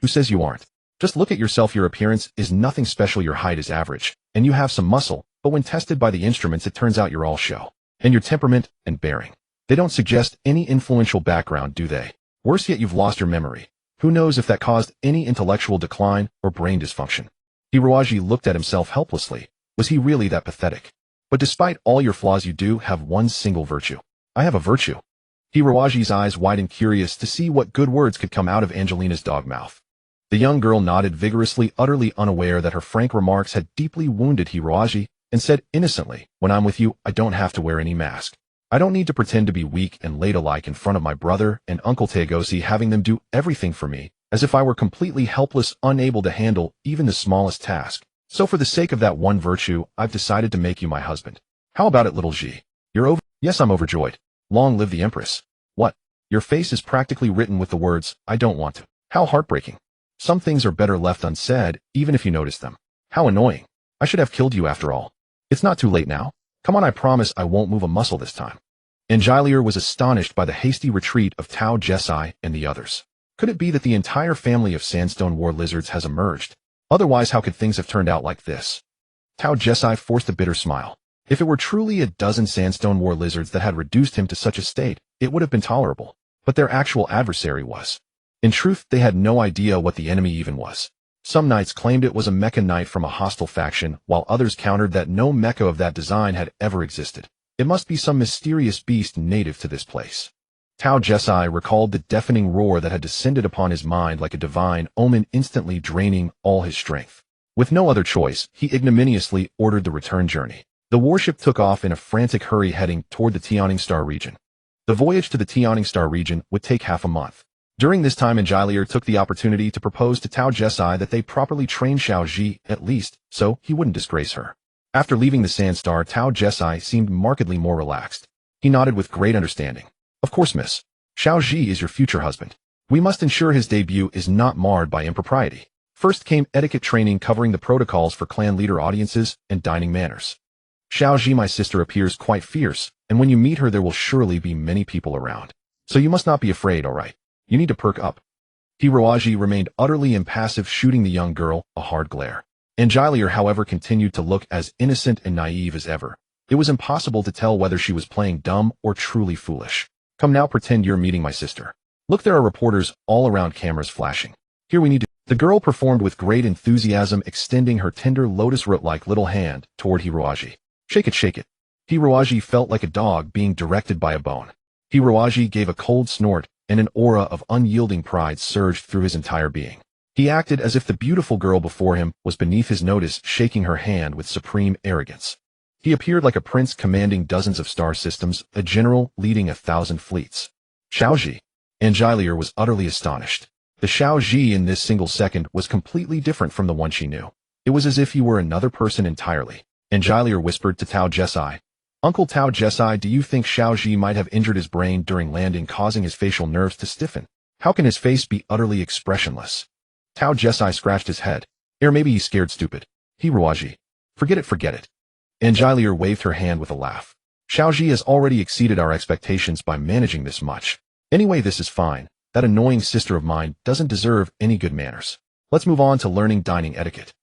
Speaker 1: Who says you aren't? Just look at yourself. Your appearance is nothing special. Your height is average, and you have some muscle, but when tested by the instruments, it turns out you're all show. And your temperament and bearing, they don't suggest any influential background, do they? Worse yet, you've lost your memory. Who knows if that caused any intellectual decline or brain dysfunction? Hiroaji looked at himself helplessly. Was he really that pathetic? But despite all your flaws, you do have one single virtue. I have a virtue. Hiroaji's eyes widened, curious to see what good words could come out of Angelina's dog mouth. The young girl nodded vigorously, utterly unaware that her frank remarks had deeply wounded Hiroaji, and said innocently, when I'm with you, I don't have to wear any mask. I don't need to pretend to be weak and ladylike in front of my brother and Uncle Tegosi, having them do everything for me, as if I were completely helpless, unable to handle even the smallest task. So for the sake of that one virtue, I've decided to make you my husband. How about it, little G? You're over? Yes, I'm overjoyed. Long live the Empress. What? Your face is practically written with the words, I don't want to. How heartbreaking. Some things are better left unsaid, even if you notice them. How annoying. I should have killed you after all. It's not too late now. Come on, I promise I won't move a muscle this time. Angilir was astonished by the hasty retreat of Tao Jesai and the others. Could it be that the entire family of sandstone war lizards has emerged? Otherwise, how could things have turned out like this? Tao Jesai forced a bitter smile. If it were truly a dozen sandstone war lizards that had reduced him to such a state, it would have been tolerable. But their actual adversary was. In truth, they had no idea what the enemy even was. Some knights claimed it was a mecha knight from a hostile faction, while others countered that no mecha of that design had ever existed. It must be some mysterious beast native to this place. Tao Jesai recalled the deafening roar that had descended upon his mind like a divine omen, instantly draining all his strength. With no other choice, he ignominiously ordered the return journey. The warship took off in a frantic hurry, heading toward the Tianing Star region. The voyage to the Tianing Star region would take half a month. During this time, Angilir took the opportunity to propose to Tao Jesai that they properly train Xiao Ji, at least, so he wouldn't disgrace her. After leaving the Sand Star, Tao Jesai seemed markedly more relaxed. He nodded with great understanding. Of course, miss. Xiao Ji is your future husband. We must ensure his debut is not marred by impropriety. First came etiquette training covering the protocols for clan leader audiences and dining manners. Xiao Ji, my sister, appears quite fierce, and when you meet her there will surely be many people around. So you must not be afraid, all right? You need to perk up. Hiroaji remained utterly impassive, shooting the young girl a hard glare. Angilir, however, continued to look as innocent and naive as ever. It was impossible to tell whether she was playing dumb or truly foolish. Come now, pretend you're meeting my sister. Look, there are reporters all around, cameras flashing. Here we need to... The girl performed with great enthusiasm, extending her tender lotus root-like little hand toward Hiroaji. Shake it, shake it. Hiroaji felt like a dog being directed by a bone. Hiroaji gave a cold snort, and an aura of unyielding pride surged through his entire being. He acted as if the beautiful girl before him was beneath his notice, shaking her hand with supreme arrogance. He appeared like a prince commanding dozens of star systems, a general leading 1,000 fleets. Xiao Ji. Angilir was utterly astonished. The Xiao Ji in this single second was completely different from the one she knew. It was as if he were another person entirely. Angilir whispered to Tao Jesai. Uncle Tao Jesai, do you think Xiao Ji might have injured his brain during landing, causing his facial nerves to stiffen? How can his face be utterly expressionless? Tao Jesai scratched his head. Or maybe he's scared stupid. Hiroaji. Forget it, forget it. Angilir waved her hand with a laugh. Xiao Ji has already exceeded our expectations by managing this much. Anyway, this is fine. That annoying sister of mine doesn't deserve any good manners. Let's move on to learning dining etiquette.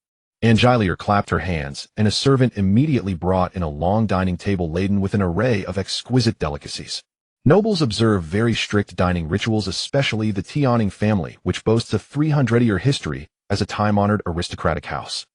Speaker 1: Angilir clapped her hands, and a servant immediately brought in a long dining table laden with an array of exquisite delicacies. Nobles observe very strict dining rituals, especially the Tianing family, which boasts a 300-year history, as a time-honored aristocratic house.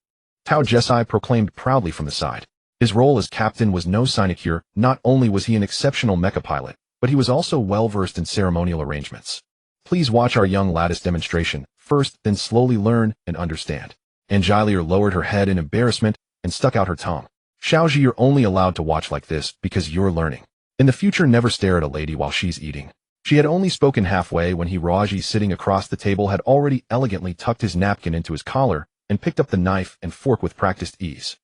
Speaker 1: Tao Jesai proclaimed proudly from the side. His role as captain was no sinecure. Not only was he an exceptional mecha pilot, but he was also well-versed in ceremonial arrangements. Please watch our young lattice demonstration first, then slowly learn and understand. Angelier lowered her head in embarrassment and stuck out her tongue. Xiaoji, you're only allowed to watch like this because you're learning. In the future, never stare at a lady while she's eating. She had only spoken halfway when Hiroji, sitting across the table, had already elegantly tucked his napkin into his collar and picked up the knife and fork with practiced ease.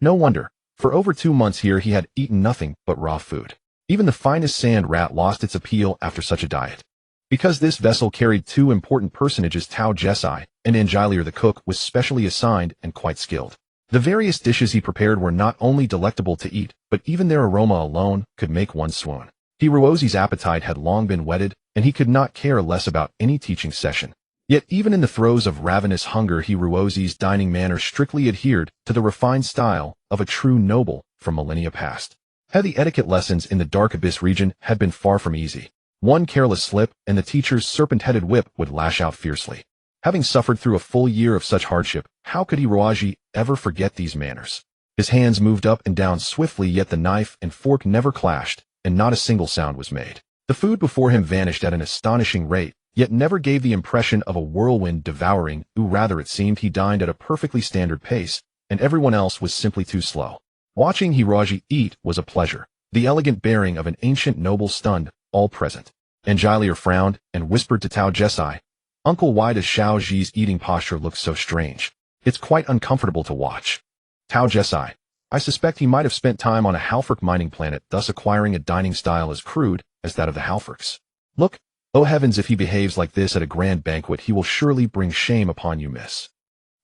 Speaker 1: No wonder. For over 2 months here he had eaten nothing but raw food. Even the finest sand rat lost its appeal after such a diet. Because this vessel carried 2 important personages, Tao Jesai and Angelier the cook was specially assigned and quite skilled. The various dishes he prepared were not only delectable to eat, but even their aroma alone could make one swoon. Hirozi's appetite had long been whetted, and he could not care less about any teaching session. Yet even in the throes of ravenous hunger, Hirozi's dining manner strictly adhered to the refined style of a true noble from millennia past. Heavy etiquette lessons in the Dark Abyss region had been far from easy. One careless slip, and the teacher's serpent-headed whip would lash out fiercely. Having suffered through a full year of such hardship, how could Hiroji ever forget these manners? His hands moved up and down swiftly, yet the knife and fork never clashed, and not a single sound was made. The food before him vanished at an astonishing rate, yet never gave the impression of a whirlwind devouring, rather it seemed he dined at a perfectly standard pace, and everyone else was simply too slow. Watching Hiroji eat was a pleasure. The elegant bearing of an ancient noble stunned all present. Angelier frowned and whispered to Tao Jesai, "Uncle, why does Xiaoji's eating posture look so strange? It's quite uncomfortable to watch." Tao Jesai, I suspect he might have spent time on a Halfrek mining planet, thus acquiring a dining style as crude as that of the Halfreks. Look, oh heavens, if he behaves like this at a grand banquet, he will surely bring shame upon you, miss.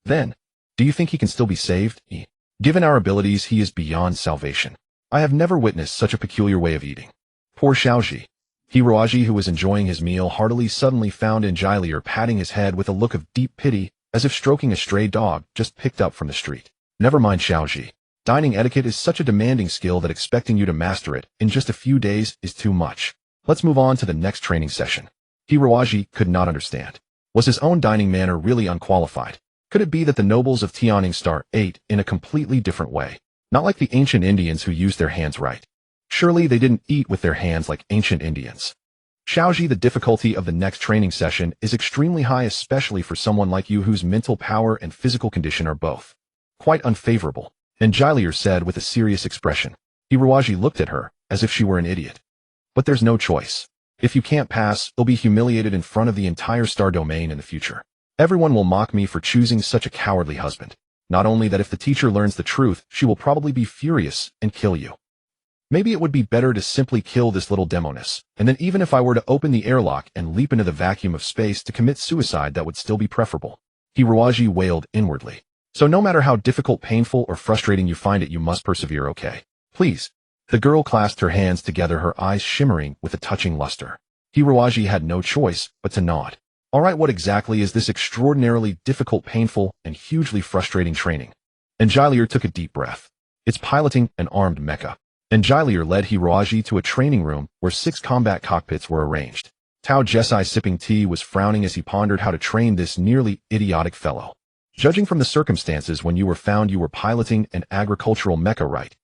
Speaker 1: Then, do you think he can still be saved? Given our abilities, he is beyond salvation. I have never witnessed such a peculiar way of eating. Poor Xiaoji. Hiroji, who was enjoying his meal heartily, suddenly found Angelier patting his head with a look of deep pity, as if stroking a stray dog just picked up from the street. Never mind, Xiaoji. Dining etiquette is such a demanding skill that expecting you to master it in just a few days is too much. Let's move on to the next training session. Hiroji could not understand. Was his own dining manner really unqualified? Could it be that the nobles of Yearning Star ate in a completely different way? Not like the ancient Indians who used their hands right. Surely they didn't eat with their hands like ancient Indians. Xiaoji, the difficulty of the next training session is extremely high, especially for someone like you whose mental power and physical condition are both quite unfavorable. Angelier said with a serious expression. Hiroji looked at her as if she were an idiot. But there's no choice. If you can't pass, you'll be humiliated in front of the entire star domain in the future. Everyone will mock me for choosing such a cowardly husband. Not only that, if the teacher learns the truth, she will probably be furious and kill you. Maybe it would be better to simply kill this little demoness, and then even if I were to open the airlock and leap into the vacuum of space to commit suicide, that would still be preferable. Hiroji wailed inwardly. So no matter how difficult, painful, or frustrating you find it, you must persevere, okay? Please. The girl clasped her hands together, her eyes shimmering with a touching luster. Hiroji had no choice but to nod. All right, what exactly is this extraordinarily difficult, painful, and hugely frustrating training? Angelier took a deep breath. It's piloting an armed mecha. Angelier led Hiroji to a training room where 6 combat cockpits were arranged. Tao Jesai, sipping tea, was frowning as he pondered how to train this nearly idiotic fellow. Judging from the circumstances when you were found, you were piloting an agricultural mecha, right?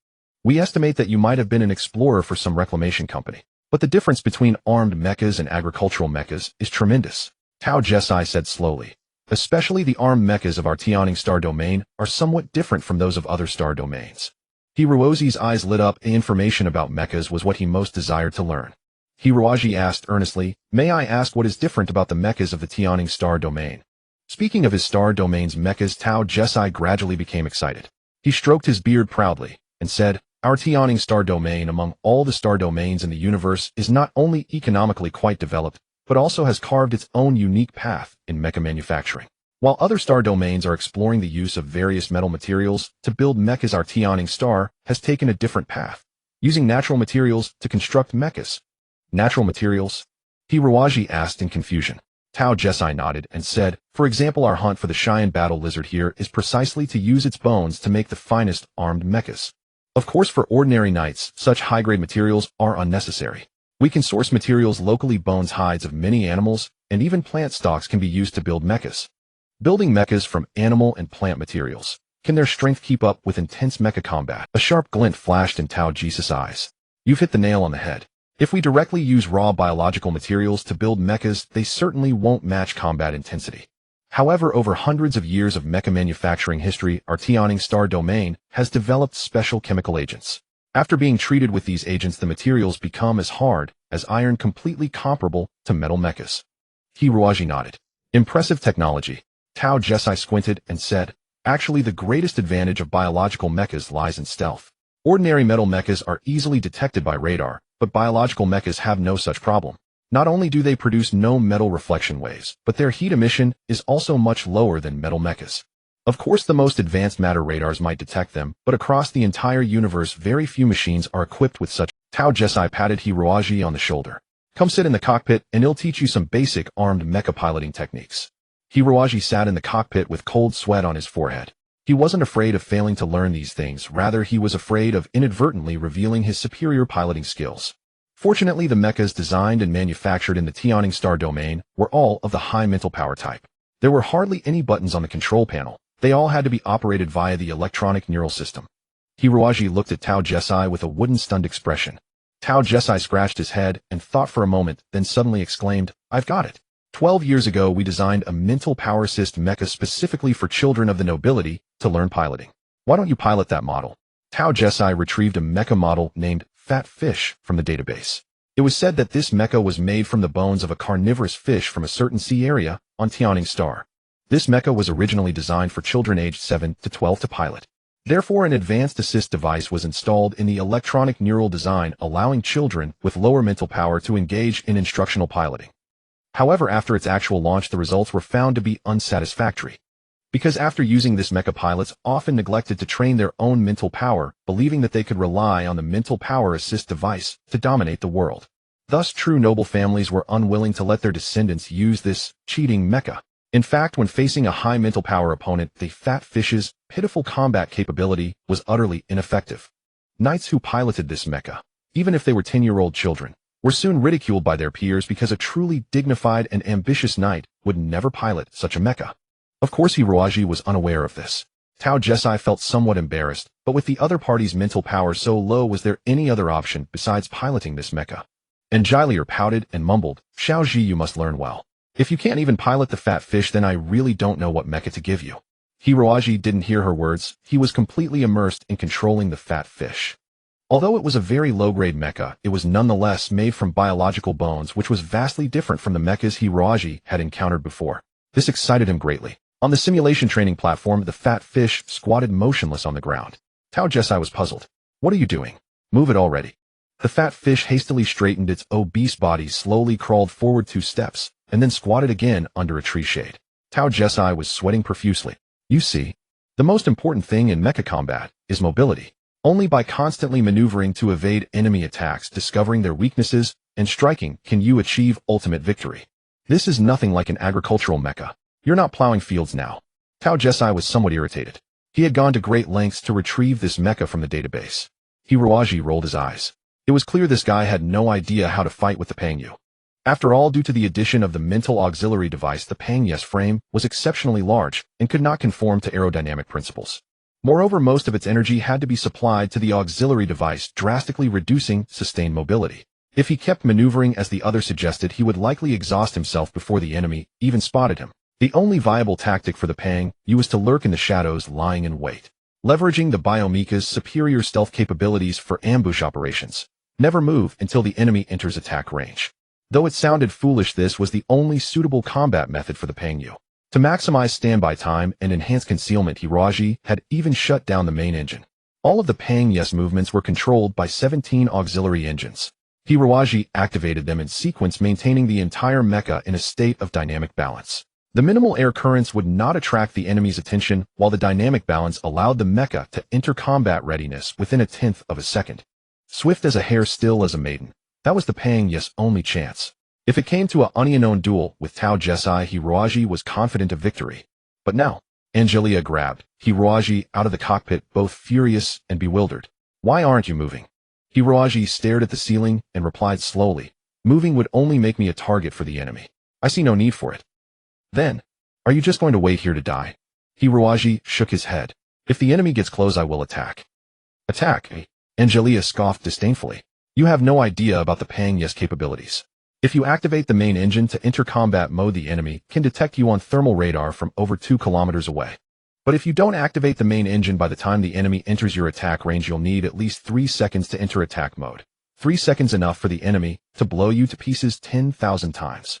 Speaker 1: We estimate that you might have been an explorer for some reclamation company. But the difference between armed mechas and agricultural mechas is tremendous, Tao Jesai said slowly. Especially the armed mechas of our Yearning Star domain are somewhat different from those of other star domains. Hirozi's eyes lit up. Information about mechas was what he most desired to learn. Hiroji asked earnestly, "May I ask what is different about the mechas of the Yearning Star domain?" Speaking of his star domain's mechas, Tao Jesai gradually became excited. He stroked his beard proudly and said, "Our Yearning Star domain, among all the star domains in the universe, is not only economically quite developed, but also has carved its own unique path in mecha manufacturing. While other star domains are exploring the use of various metal materials to build mechas, our Yearning Star has taken a different path, using natural materials to construct mechas." Natural materials? Hiroji asked in confusion. Tao Jesai nodded and said, "For example, our hunt for the Cheyenne battle lizard here is precisely to use its bones to make the finest armed mechas. Of course, for ordinary knights, such high-grade materials are unnecessary. We can source materials locally. Bones, hides of many animals, and even plant stalks can be used to build mechas." Building mechas from animal and plant materials. Can their strength keep up with intense mecha combat? A sharp glint flashed in Tao Jesus' eyes. You've hit the nail on the head. If we directly use raw biological materials to build mechas, they certainly won't match combat intensity. However, over hundreds of years of mecha manufacturing history, our yearning star domain has developed special chemical agents. After being treated with these agents, the materials become as hard as iron, completely comparable to metal mechas. Hiroaji nodded. Impressive technology. Tao Jesai squinted and said, actually, the greatest advantage of biological mechas lies in stealth. Ordinary metal mechas are easily detected by radar, but biological mechas have no such problem. Not only do they produce no metal reflection waves, but their heat emission is also much lower than metal mechas. Of course, the most advanced matter radars might detect them, but across the entire universe, very few machines are equipped with such. Tao Jesai patted Hiroaji on the shoulder. Come sit in the cockpit and he'll teach you some basic armed mecha piloting techniques. Hiroaji sat in the cockpit with cold sweat on his forehead. He wasn't afraid of failing to learn these things, rather he was afraid of inadvertently revealing his superior piloting skills. Fortunately, the mechas designed and manufactured in the yearning star domain were all of the high mental power type. There were hardly any buttons on the control panel. They all had to be operated via the electronic neural system. Hiroaji looked at Tao Jesai with a wooden, stunned expression. Tao Jesai scratched his head and thought for a moment, then suddenly exclaimed, I've got it. 12 years ago, we designed a mental power assist mecha specifically for children of the nobility to learn piloting. Why don't you pilot that model? Tao Jesai retrieved a mecha model named Fat Fish from the database. It was said that this mecha was made from the bones of a carnivorous fish from a certain sea area on yearning star. This mecha was originally designed for children aged 7 to 12 to pilot. Therefore, an advanced assist device was installed in the electronic neural design, allowing children with lower mental power to engage in instructional piloting. However, after its actual launch, the results were found to be unsatisfactory. Because after using this mecha, pilots often neglected to train their own mental power, believing that they could rely on the mental power assist device to dominate the world. Thus, true noble families were unwilling to let their descendants use this cheating mecha. In fact, when facing a high mental power opponent, the Fat Fish's pitiful combat capability was utterly ineffective. Knights who piloted this mecha, even if they were 10-year-old children, were soon ridiculed by their peers because a truly dignified and ambitious knight would never pilot such a mecha. Of course, Hiroaji was unaware of this. Tao Jesai felt somewhat embarrassed, but with the other party's mental power so low, was there any other option besides piloting this mecha? Anjilier pouted and mumbled, Xiaoji, you must learn well. If you can't even pilot the Fat Fish, then I really don't know what mecha to give you. Hiroaji didn't hear her words. He was completely immersed in controlling the Fat Fish. Although it was a very low-grade mecha, it was nonetheless made from biological bones, which was vastly different from the mechas Hiroaji had encountered before. This excited him greatly. On the simulation training platform, the Fat Fish squatted motionless on the ground. Tao Jesai was puzzled. What are you doing? Move it already. The Fat Fish hastily straightened its obese body, slowly crawled forward 2 steps, and then squatted again under a tree shade. Tao Jesai was sweating profusely. You see, the most important thing in mecha combat is mobility. Only by constantly maneuvering to evade enemy attacks, discovering their weaknesses, and striking can you achieve ultimate victory. This is nothing like an agricultural mecha. You're not plowing fields now. Tao Jesai was somewhat irritated. He had gone to great lengths to retrieve this mecha from the database. Hiroaji rolled his eyes. It was clear this guy had no idea how to fight with the Pangyu. After all, due to the addition of the mental auxiliary device, the Pangyu's frame was exceptionally large and could not conform to aerodynamic principles. Moreover, most of its energy had to be supplied to the auxiliary device, drastically reducing sustained mobility. If he kept maneuvering as the other suggested, he would likely exhaust himself before the enemy even spotted him. The only viable tactic for the Pangyu was to lurk in the shadows, lying in wait, leveraging the Biomecha's superior stealth capabilities for ambush operations. Never move until the enemy enters attack range. Though it sounded foolish, this was the only suitable combat method for the Pangyu. To maximize standby time and enhance concealment, Hiroaji had even shut down the main engine. All of the Pangyu's movements were controlled by 17 auxiliary engines. Hiroaji activated them in sequence, maintaining the entire mecha in a state of dynamic balance. The minimal air currents would not attract the enemy's attention, while the dynamic balance allowed the mecha to enter combat readiness within 1/10 of a second. Swift as a hare, still as a maiden. That was the Pangyu's only chance. If it came to an unknown duel with Tao Jesai, Hiroaji was confident of victory. But now, Angelia grabbed Hiroaji out of the cockpit, both furious and bewildered. Why aren't you moving? Hiroaji stared at the ceiling and replied slowly, moving would only make me a target for the enemy. I see no need for it. Then, Are you just going to wait here to die? Hiruaji shook his head. If the enemy gets close, I will attack. Attack, eh? Angelia scoffed disdainfully. You have no idea about the Pang-Yes capabilities. If you activate the main engine to enter combat mode, the enemy can detect you on thermal radar from over 2 kilometers away. But if you don't activate the main engine by the time the enemy enters your attack range, you'll need at least 3 seconds to enter attack mode. 3 seconds enough for the enemy to blow you to pieces 10,000 times.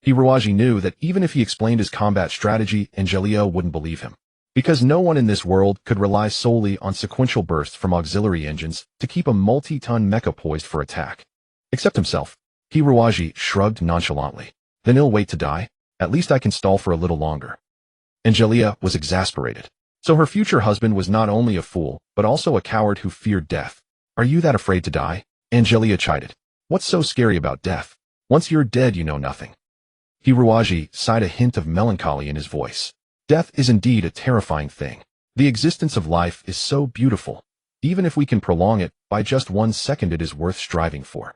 Speaker 1: Hiruaji knew that even if he explained his combat strategy, Angelia wouldn't believe him. Because no one in this world could rely solely on sequential bursts from auxiliary engines to keep a multi-ton mecha poised for attack. Except himself. Hiruaji shrugged nonchalantly. Then he'll wait to die? At least I can stall for a little longer. Angelia was exasperated. So her future husband was not only a fool, but also a coward who feared death. Are you that afraid to die? Angelia chided. What's so scary about death? Once you're dead, you know nothing. Hiruaji sighed, a hint of melancholy in his voice. Death is indeed a terrifying thing. The existence of life is so beautiful. Even if we can prolong it by just 1 second, it is worth striving for.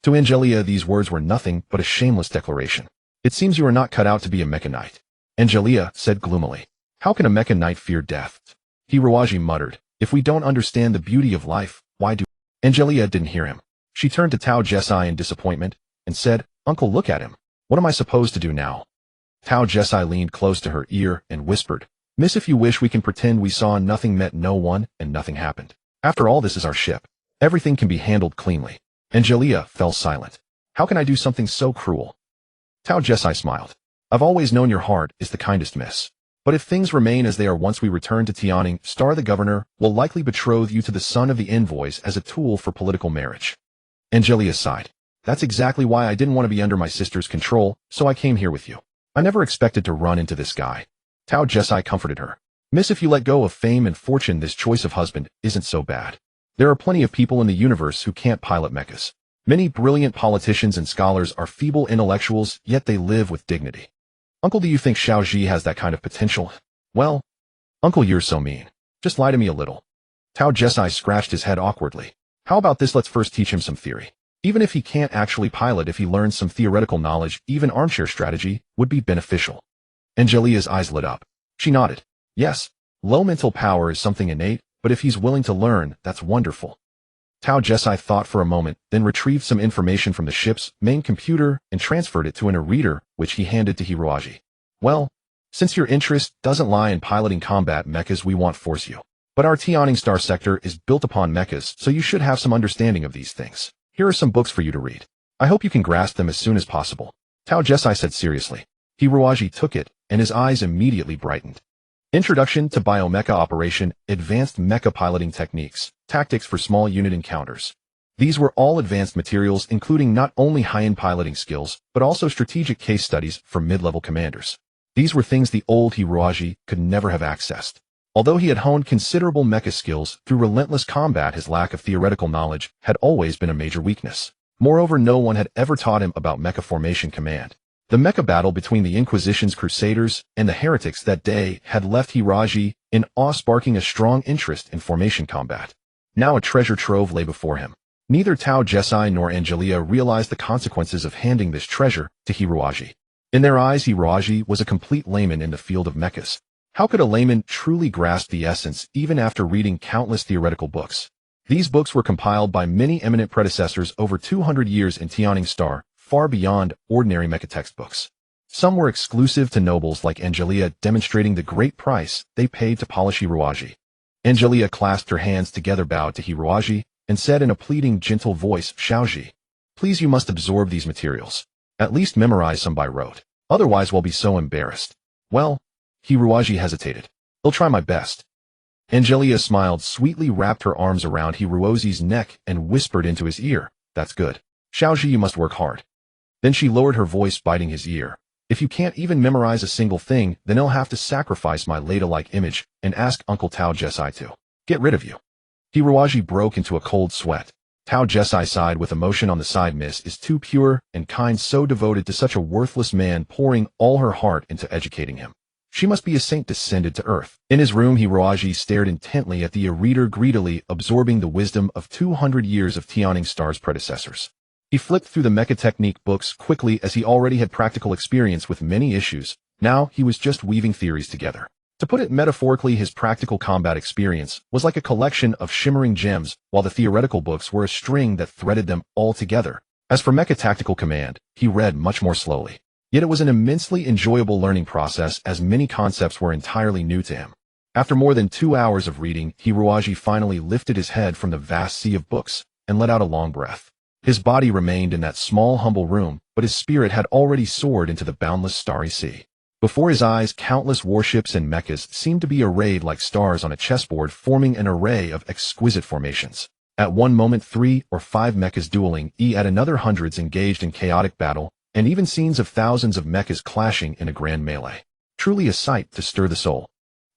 Speaker 1: To Angelia, these words were nothing but a shameless declaration. It seems you are not cut out to be a mecha knight. Angelia said gloomily. How can a mecha knight fear death? Hiruaji muttered. If we don't understand the beauty of life, why do... Angelia didn't hear him. She turned to Tao Jesai in disappointment and said, Uncle, look at him. What am I supposed to do now? Tao Jesai leaned close to her ear and whispered, Miss, if you wish, we can pretend we saw nothing, met no one, and nothing happened. After all, this is our ship. Everything can be handled cleanly. Angelia fell silent. How can I do something so cruel? Tao Jesai smiled. I've always known your heart is the kindest, miss. But if things remain as they are once we return to Tianing, Star the governor will likely betroth you to the son of the envoys as a tool for political marriage. Angelia sighed. That's exactly why I didn't want to be under my sister's control, so I came here with you. I never expected to run into this guy. Tao Jesai comforted her. Miss, if you let go of fame and fortune, this choice of husband isn't so bad. There are plenty of people in the universe who can't pilot mechas. Many brilliant politicians and scholars are feeble intellectuals, yet they live with dignity. Uncle, do you think Xiaoji has that kind of potential? Well, Uncle, you're so mean. Just lie to me a little. Tao Jesai scratched his head awkwardly. How about this? Let's first teach him some theory. Even if he can't actually pilot, if he learns some theoretical knowledge, even armchair strategy would be beneficial. Angelia's eyes lit up. She nodded. Yes, low mental power is something innate, but if he's willing to learn, that's wonderful. Tao Jesai thought for a moment, then retrieved some information from the ship's main computer and transferred it to an e-reader, which he handed to Hiruaji. Well, since your interest doesn't lie in piloting combat mechas, we won't force you. But our Tianing Star sector is built upon mechas, so you should have some understanding of these things. Here are some books for you to read. I hope you can grasp them as soon as possible. Tao Jesai said seriously. Hiruaji took it, and his eyes immediately brightened. Introduction to Biomecha Operation, Advanced Mecha Piloting Techniques, Tactics for Small Unit Encounters. These were all advanced materials, including not only high-end piloting skills, but also strategic case studies for mid-level commanders. These were things the old Hiruaji could never have accessed. Although he had honed considerable mecha skills through relentless combat, his lack of theoretical knowledge had always been a major weakness. Moreover, no one had ever taught him about mecha formation command. The mecha battle between the Inquisition's Crusaders and the heretics that day had left Hiruaji in awe, sparking a strong interest in formation combat. Now a treasure trove lay before him. Neither Tao Jesai nor Angelia realized the consequences of handing this treasure to Hiruaji. In their eyes, Hiruaji was a complete layman in the field of mechas. How could a layman truly grasp the essence even after reading countless theoretical books? These books were compiled by many eminent predecessors over 200 years in Tianing Star, far beyond ordinary mecha textbooks. Some were exclusive to nobles like Angelia, demonstrating the great price they paid to polish Hiruaji. Angelia clasped her hands together, bowed to Hiruaji, and said in a pleading, gentle voice, Xiaoji, please, you must absorb these materials. At least memorize some by rote. Otherwise we'll be so embarrassed. Well, Hiruaji hesitated. I'll try my best. Angelia smiled sweetly, wrapped her arms around Hiruozi's neck, and whispered into his ear, that's good. Xiaoji, you must work hard. Then she lowered her voice, biting his ear. If you can't even memorize a single thing, then I'll have to sacrifice my Leda-like image and ask Uncle Tao Jesai to get rid of you. Hiruaji broke into a cold sweat. Tao Jesai sighed with emotion on the side. Miss is too pure and kind, so devoted to such a worthless man, pouring all her heart into educating him. She must be a saint descended to earth. In his room, Hiruaji stared intently at the e-reader, greedily absorbing the wisdom of 200 years of Tianing Star's predecessors. He flicked through the mecha technique books quickly, as he already had practical experience with many issues Now he was just weaving theories together. To put it metaphorically, his practical combat experience was like a collection of shimmering gems, while the theoretical books were a string that threaded them all together. As for Mecha Tactical Command, he read much more slowly. Yet it was an immensely enjoyable learning process, as many concepts were entirely new to him. After more than 2 hours of reading, Hiroaji finally lifted his head from the vast sea of books and let out a long breath. His body remained in that small, humble room, but his spirit had already soared into the boundless starry sea. Before his eyes, countless warships and mechas seemed to be arrayed like stars on a chessboard, forming an array of exquisite formations. At one moment 3 or 5 mechas dueling, at another hundreds engaged in chaotic battle, and even scenes of thousands of mechas clashing in a grand melee. Truly a sight to stir the soul.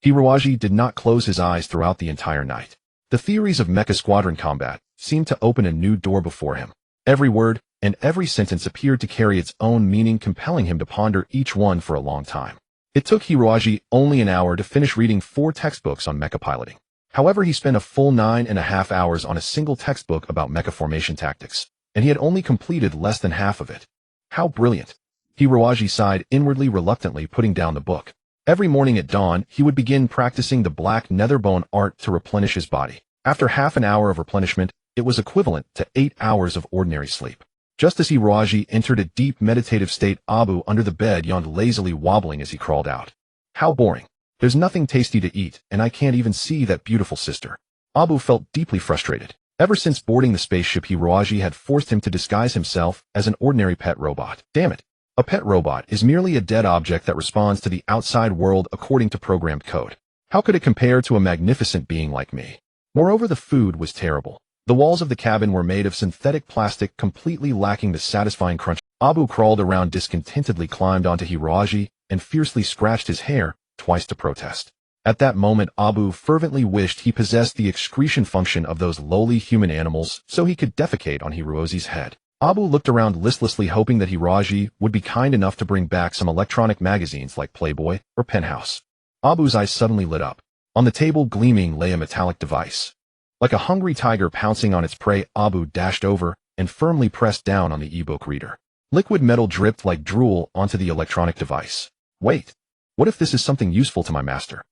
Speaker 1: Hiroaji did not close his eyes throughout the entire night. The theories of mecha squadron combat seemed to open a new door before him. Every word and every sentence appeared to carry its own meaning, compelling him to ponder each one for a long time. It took Hiroaji only an hour to finish reading 4 textbooks on mecha piloting. However, he spent a full 9.5 hours on a single textbook about mecha formation tactics, and he had only completed less than half of it. How brilliant! Hiroaji sighed inwardly, reluctantly putting down the book. Every morning at dawn, he would begin practicing the black netherbone art to replenish his body. After half an hour of replenishment, it was equivalent to 8 hours of ordinary sleep. Just as Hiroaji entered a deep meditative state, Abu under the bed yawned lazily, wobbling as he crawled out. How boring. There's nothing tasty to eat, and I can't even see that beautiful sister. Abu felt deeply frustrated. Ever since boarding the spaceship, Hiroaji had forced him to disguise himself as an ordinary pet robot. Damn it. A pet robot is merely a dead object that responds to the outside world according to programmed code. How could it compare to a magnificent being like me? Moreover, the food was terrible. The walls of the cabin were made of synthetic plastic, completely lacking the satisfying crunch. Abu crawled around discontentedly, climbed onto Hiroaji, and fiercely scratched his hair twice to protest. At that moment, Abu fervently wished he possessed the excretion function of those lowly human animals so he could defecate on Hiroaji's head. Abu looked around listlessly, hoping that Hiroaji would be kind enough to bring back some electronic magazines like Playboy or Penthouse. Abu's eyes suddenly lit up. On the table, gleaming, lay a metallic device. Like a hungry tiger pouncing on its prey, Abu dashed over and firmly pressed down on the e-book reader. Liquid metal dripped like drool onto the electronic device. Wait, what if this is something useful to my master?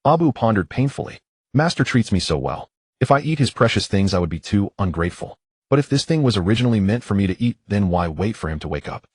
Speaker 1: Abu pondered painfully. Master treats me so well. If I eat his precious things, I would be too ungrateful. But if this thing was originally meant for me to eat, then why wait for him to wake up?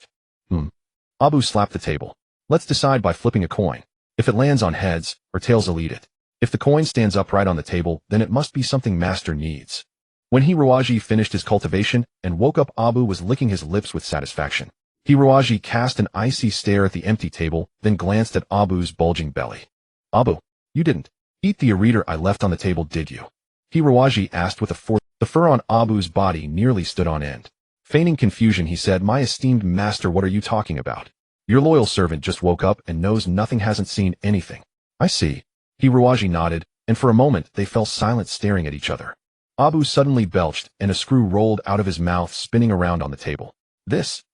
Speaker 1: Abu slapped the table. Let's decide by flipping a coin. If it lands on heads or tails, I'll eat it. If the coin stands upright on the table, then it must be something master needs. When Hiroaji finished his cultivation and woke up, Abu was licking his lips with satisfaction. Hiroaji cast an icy stare at the empty table, then glanced at Abu's bulging belly. Abu, you didn't eat the e-reader I left on the table, did you? Hiroaji asked with a force. The fur on Abu's body nearly stood on end. Feigning confusion, he said, My esteemed master, what are you talking about? Your loyal servant just woke up and knows nothing, hasn't seen anything. I see. Hiroaji nodded, and for a moment they fell silent, staring at each other. Abu suddenly belched, and a screw rolled out of his mouth, spinning around on the table. This.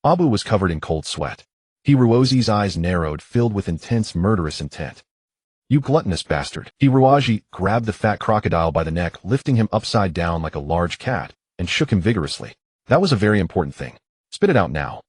Speaker 1: Abu was covered in cold sweat. Hiroaji's eyes narrowed, filled with intense, murderous intent. You gluttonous bastard. Hiroaji grabbed the fat crocodile by the neck, lifting him upside down like a large cat, and shook him vigorously. That was a very important thing. Spit it out now.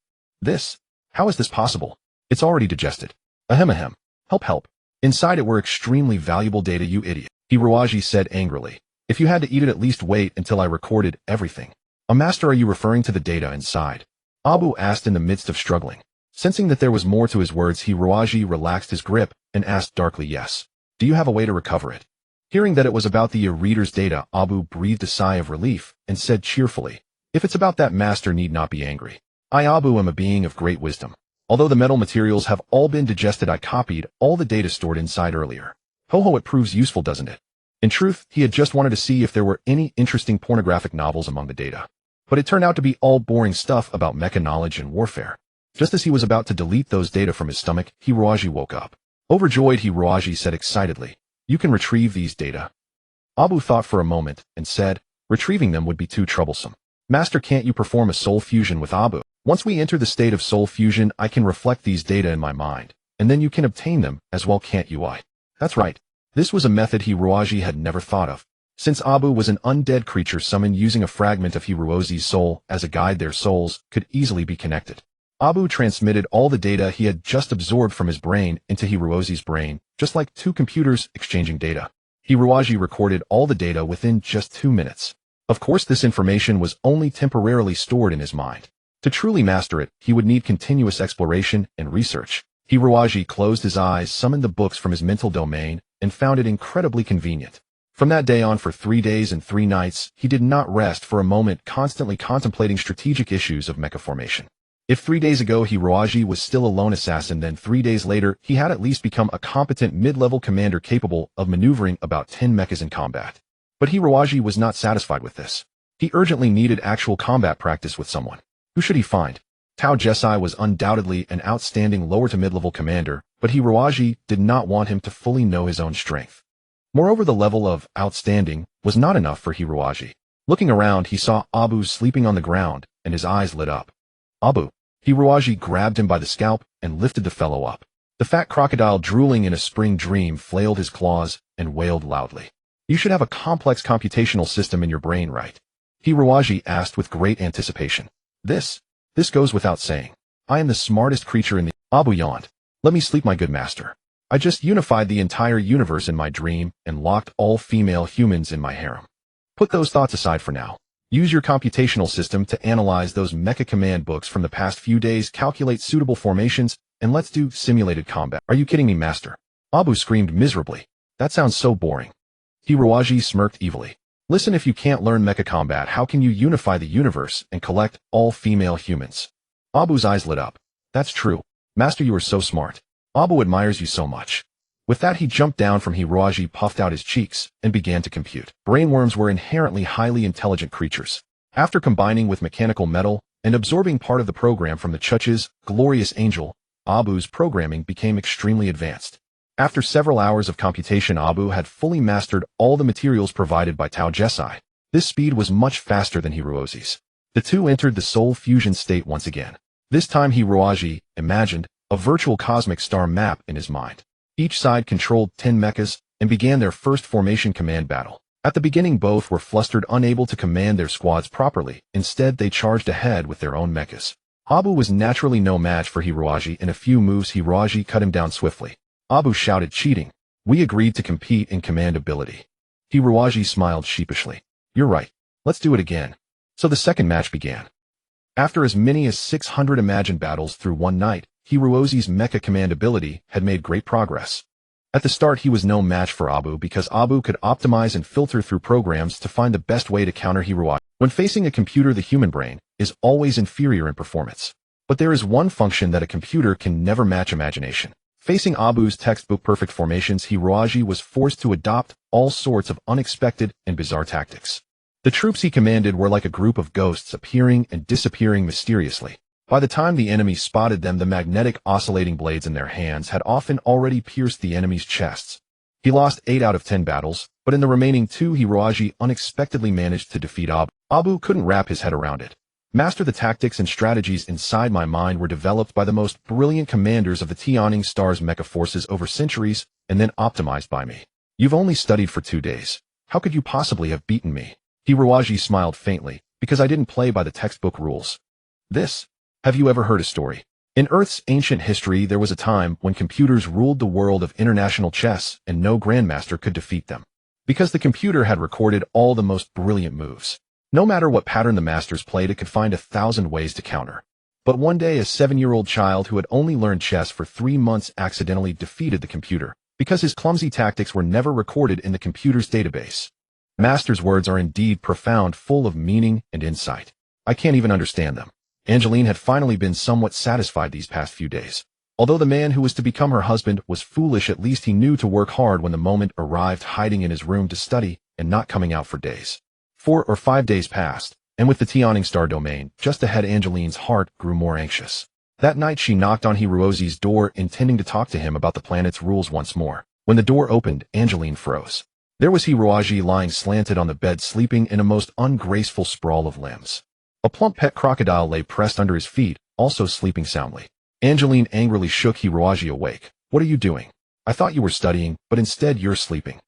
Speaker 1: This? How is this possible? It's already digested. Ahem. Help. Inside it were extremely valuable data, you idiot. Hiroaji said angrily. If you had to eat it, at least wait until I recorded everything. A master, are you referring to the data inside? Abu asked in the midst of struggling. Sensing that there was more to his words, Hiroaji relaxed his grip and asked darkly, Yes. Do you have a way to recover it? Hearing that it was about the reader's data, Abu breathed a sigh of relief and said cheerfully, If it's about that, master need not be angry. I, Abu, am a being of great wisdom. Although the metal materials have all been digested, I copied all the data stored inside earlier. Ho, it proves useful, doesn't it? In truth, he had just wanted to see if there were any interesting pornographic novels among the data. But it turned out to be all boring stuff about mecha knowledge and warfare. Just as he was about to delete those data from his stomach, Hiroaji woke up. Overjoyed, Hiroaji said excitedly, You can retrieve these data. Abu thought for a moment and said, Retrieving them would be too troublesome. Master, can't you perform a soul fusion with Abu? Once we enter the state of soul fusion, I can reflect these data in my mind, and then you can obtain them as well, can't you? That's right. This was a method Hiroaji had never thought of. Since Abu was an undead creature summoned using a fragment of Hiroaji's soul as a guide, their souls could easily be connected. Abu transmitted all the data he had just absorbed from his brain into Hirozi's brain, just like two computers exchanging data. Hiroji recorded all the data within just 2 minutes. Of course, this information was only temporarily stored in his mind. To truly master it, he would need continuous exploration and research. Hiroji closed his eyes, summoned the books from his mental domain, and found it incredibly convenient. From that day on, for 3 days and 3 nights, he did not rest for a moment, constantly contemplating strategic issues of mecha formation. If 3 days ago Hiroji was still a lone assassin, then 3 days later he had at least become a competent mid-level commander capable of maneuvering about 10 mechas in combat. But Hiroji was not satisfied with this. He urgently needed actual combat practice with someone. Who should he find? Tao Jesai was undoubtedly an outstanding lower to mid-level commander, but Hiroji did not want him to fully know his own strength. Moreover, the level of outstanding was not enough for Hiroji. Looking around, he saw Abu sleeping on the ground, and his eyes lit up. Abu. Hiroji grabbed him by the scalp and lifted the fellow up. The fat crocodile, drooling in a spring dream, flailed his claws and wailed loudly. You should have a complex computational system in your brain, right? Hiroji asked with great anticipation. This goes without saying. I am the smartest creature in the— Abu yawned. Let me sleep, my good master. I just unified the entire universe in my dream and locked all female humans in my harem. Put those thoughts aside for now. Use your computational system to analyze those mecha command books from the past few days, calculate suitable formations, and let's do simulated combat. Are you kidding me, master? Abu screamed miserably. That sounds so boring. Hiroji smirked evilly. Listen, if you can't learn mecha combat, how can you unify the universe and collect all female humans? Abu's eyes lit up. That's true. Master, you are so smart. Abu admires you so much. With that, he jumped down from Hiroji, puffed out his cheeks, and began to compute. Brainworms were inherently highly intelligent creatures. After combining with mechanical metal and absorbing part of the program from the Chuch's glorious angel, Abu's programming became extremely advanced. After several hours of computation, Abu had fully mastered all the materials provided by Tao Jesai. This speed was much faster than Hirozi's. The two entered the soul fusion state once again. This time Hiroji imagined a virtual cosmic star map in his mind. Each side controlled 10 mechas and began their first formation command battle. At the beginning, both were flustered, unable to command their squads properly. Instead, they charged ahead with their own mechas. Abu was naturally no match for Hiroji. In a few moves, Hiroji cut him down swiftly. Abu shouted, cheating. We agreed to compete in command ability. Hiroji smiled sheepishly. You're right. Let's do it again. So the second match began. After as many as 600 imagined battles through one night, Hirozi's mecha command ability had made great progress. At the start, he was no match for Abu because Abu could optimize and filter through programs to find the best way to counter Hiroji. When facing a computer, the human brain is always inferior in performance. But there is one function that a computer can never match: imagination. Facing Abu's textbook perfect formations, Hiroji was forced to adopt all sorts of unexpected and bizarre tactics. The troops he commanded were like a group of ghosts, appearing and disappearing mysteriously. By the time the enemy spotted them, the magnetic oscillating blades in their hands had often already pierced the enemy's chests. He lost 8 out of 10 battles, but in the remaining 2, Hiroji unexpectedly managed to defeat Abu. Abu couldn't wrap his head around it. Master, the tactics and strategies inside my mind were developed by the most brilliant commanders of the Yearning Star's mecha forces over centuries and then optimized by me. You've only studied for 2 days. How could you possibly have beaten me? Hiroji smiled faintly, because I didn't play by the textbook rules. Have you ever heard a story? In Earth's ancient history, there was a time when computers ruled the world of international chess and no grandmaster could defeat them. Because the computer had recorded all the most brilliant moves. No matter what pattern the masters played, it could find 1,000 ways to counter. But one day, a 7-year-old child who had only learned chess for 3 months accidentally defeated the computer, because his clumsy tactics were never recorded in the computer's database. Master's words are indeed profound, full of meaning and insight. I can't even understand them. Angeline had finally been somewhat satisfied these past few days. Although the man who was to become her husband was foolish, at least he knew to work hard when the moment arrived, hiding in his room to study and not coming out for days. 4 or 5 days passed, and with the Yearning Star domain just ahead, Angeline's heart grew more anxious. That night she knocked on Hirozi's door, intending to talk to him about the planet's rules once more. When the door opened, Angeline froze. There was Hiroji lying slanted on the bed, sleeping in a most ungraceful sprawl of limbs. A plump pet crocodile lay pressed under his feet, also sleeping soundly. Angeline angrily shook Hiroji awake. What are you doing? I thought you were studying, but instead you're sleeping.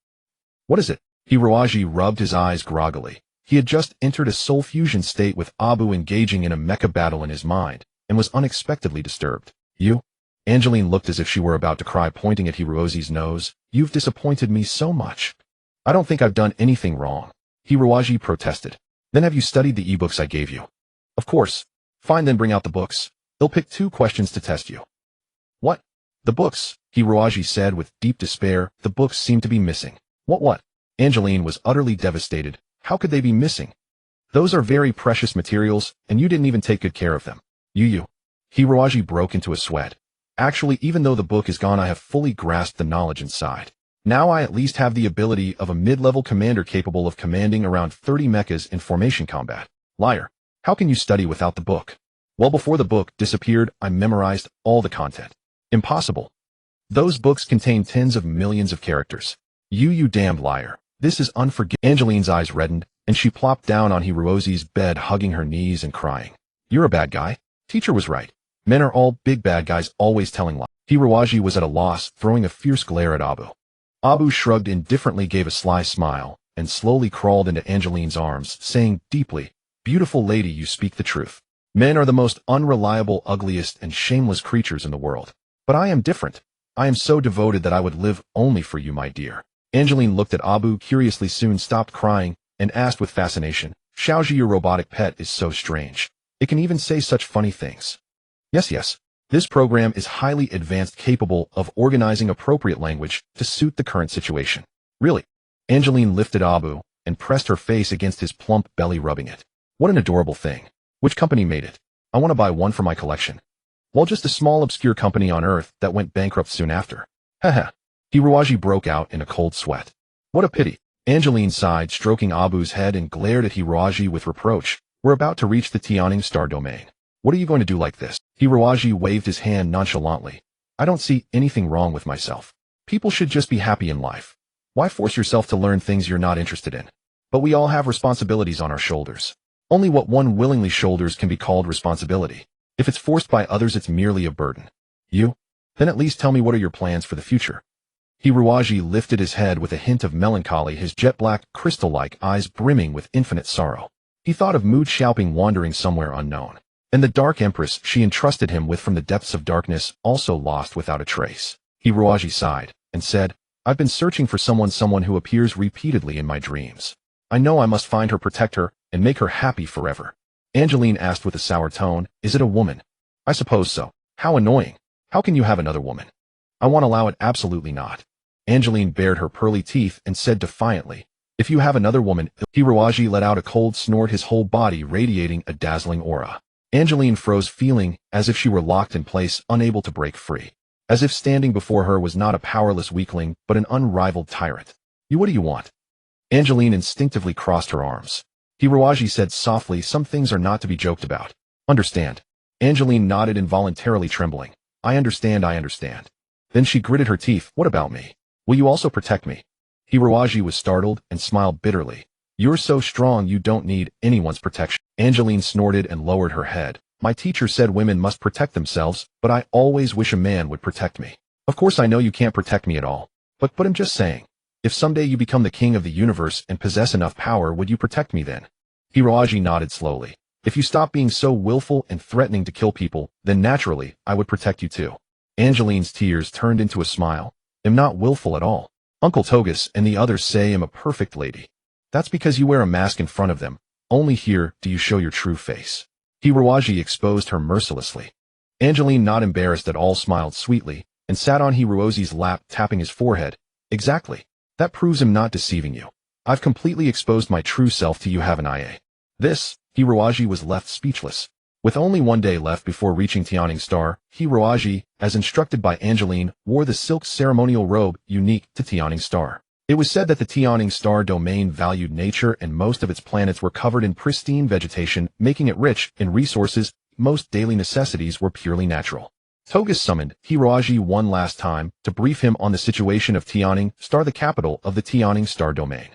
Speaker 1: What is it? Hiroji rubbed his eyes groggily. He had just entered a soul fusion state with Abu engaging in a mecha battle in his mind, and was unexpectedly disturbed. You? Angeline looked as if she were about to cry, pointing at Hiroji's nose. You've disappointed me so much. I don't think I've done anything wrong. Hiroji protested. Then have you studied the ebooks I gave you? Of course. Fine, then bring out the books. They'll pick 2 questions to test you. What? The books, Hiroji said with deep despair. The books seemed to be missing. What? Angeline was utterly devastated. How could they be missing? Those are very precious materials, and you didn't even take good care of them. You. Hiroji broke into a sweat. Actually, even though the book is gone, I have fully grasped the knowledge inside. Now I at least have the ability of a mid-level commander capable of commanding around 30 mechas in formation combat. Liar. How can you study without the book? Well, before the book disappeared, I memorized all the content. Impossible. Those books contain tens of millions of characters. You damned liar. This is unforgivable. Angeline's eyes reddened, and she plopped down on Hiroji's bed, hugging her knees and crying. You're a bad guy. Teacher was right. Men are all big bad guys, always telling lies. Hiroji was at a loss, throwing a fierce glare at Abu. Abu shrugged indifferently, gave a sly smile, and slowly crawled into Angeline's arms, saying deeply, Beautiful lady, you speak the truth. Men are the most unreliable, ugliest, and shameless creatures in the world. But I am different. I am so devoted that I would live only for you, my dear. Angeline looked at Abu curiously, soon stopped crying, and asked with fascination, Xiaoji, your robotic pet is so strange. It can even say such funny things. Yes. This program is highly advanced, capable of organizing appropriate language to suit the current situation. Really? Angeline lifted Abu and pressed her face against his plump belly, rubbing it. What an adorable thing. Which company made it? I want to buy one for my collection. Well, just a small obscure company on Earth that went bankrupt soon after. Haha. Hiroji broke out in a cold sweat. What a pity. Angeline sighed, stroking Abu's head, and glared at Hiroji with reproach. We're about to reach the yearning star domain. What are you going to do like this? Hiroji waved his hand nonchalantly. I don't see anything wrong with myself. People should just be happy in life. Why force yourself to learn things you're not interested in? But we all have responsibilities on our shoulders. Only what one willingly shoulders can be called responsibility. If it's forced by others, it's merely a burden. You? Then at least tell me, what are your plans for the future? Hiroji lifted his head with a hint of melancholy, his jet-black, crystal-like eyes brimming with infinite sorrow. He thought of Mu Xiaoping wandering somewhere unknown, and the Dark Empress she entrusted him with from the depths of darkness, also lost without a trace. Hiroji sighed and said, I've been searching for someone who appears repeatedly in my dreams. I know I must find her, protect her, and make her happy forever. Angeline asked with a sour tone, Is it a woman? I suppose so. How annoying. How can you have another woman? I won't allow it, absolutely not. Angeline bared her pearly teeth and said defiantly, If you have another woman. Hiroji let out a cold snort, his whole body radiating a dazzling aura. Angeline froze, feeling as if she were locked in place, unable to break free. As if standing before her was not a powerless weakling, but an unrivaled tyrant. What do you want? Angeline instinctively crossed her arms. Hiroji said softly, Some things are not to be joked about. Understand? Angeline nodded, involuntarily trembling. I understand. Then she gritted her teeth. What about me? Will you also protect me? Hiroji was startled and smiled bitterly. You're so strong you don't need anyone's protection. Angeline snorted and lowered her head. My teacher said women must protect themselves, but I always wish a man would protect me. Of course I know you can't protect me at all. But I'm just saying. If someday you become the king of the universe and possess enough power, would you protect me then? Hiroji nodded slowly. If you stop being so willful and threatening to kill people, then naturally, I would protect you too. Angeline's tears turned into a smile. I'm not willful at all. Uncle Togus and the others say I'm a perfect lady. That's because you wear a mask in front of them. Only here do you show your true face. Hiroji exposed her mercilessly. Angeline, not embarrassed at all, smiled sweetly and sat on Hiroji's lap, tapping his forehead. Exactly. That proves I'm not deceiving you. I've completely exposed my true self to you, haven't I? This, Hiroji was left speechless. With only one day left before reaching yearning star, Hiroji, as instructed by Angeline, wore the silk ceremonial robe unique to yearning star. It was said that the yearning star domain valued nature, and most of its planets were covered in pristine vegetation, making it rich in resources. Most daily necessities were purely natural. Togus summoned Hiroji one last time to brief him on the situation of yearning star, the capital of the yearning star domain.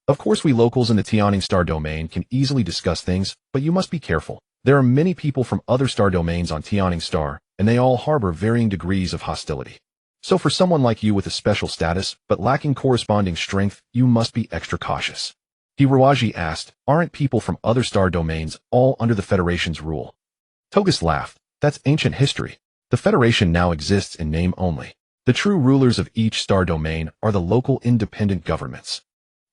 Speaker 1: Of course, we locals in the yearning star domain can easily discuss things, but you must be careful. There are many people from other star domains on yearning star, and they all harbor varying degrees of hostility. So for someone like you with a special status, but lacking corresponding strength, you must be extra cautious. Hiroji asked, Aren't people from other star domains all under the Federation's rule? Togus laughed. That's ancient history. The Federation now exists in name only. The true rulers of each star domain are the local independent governments.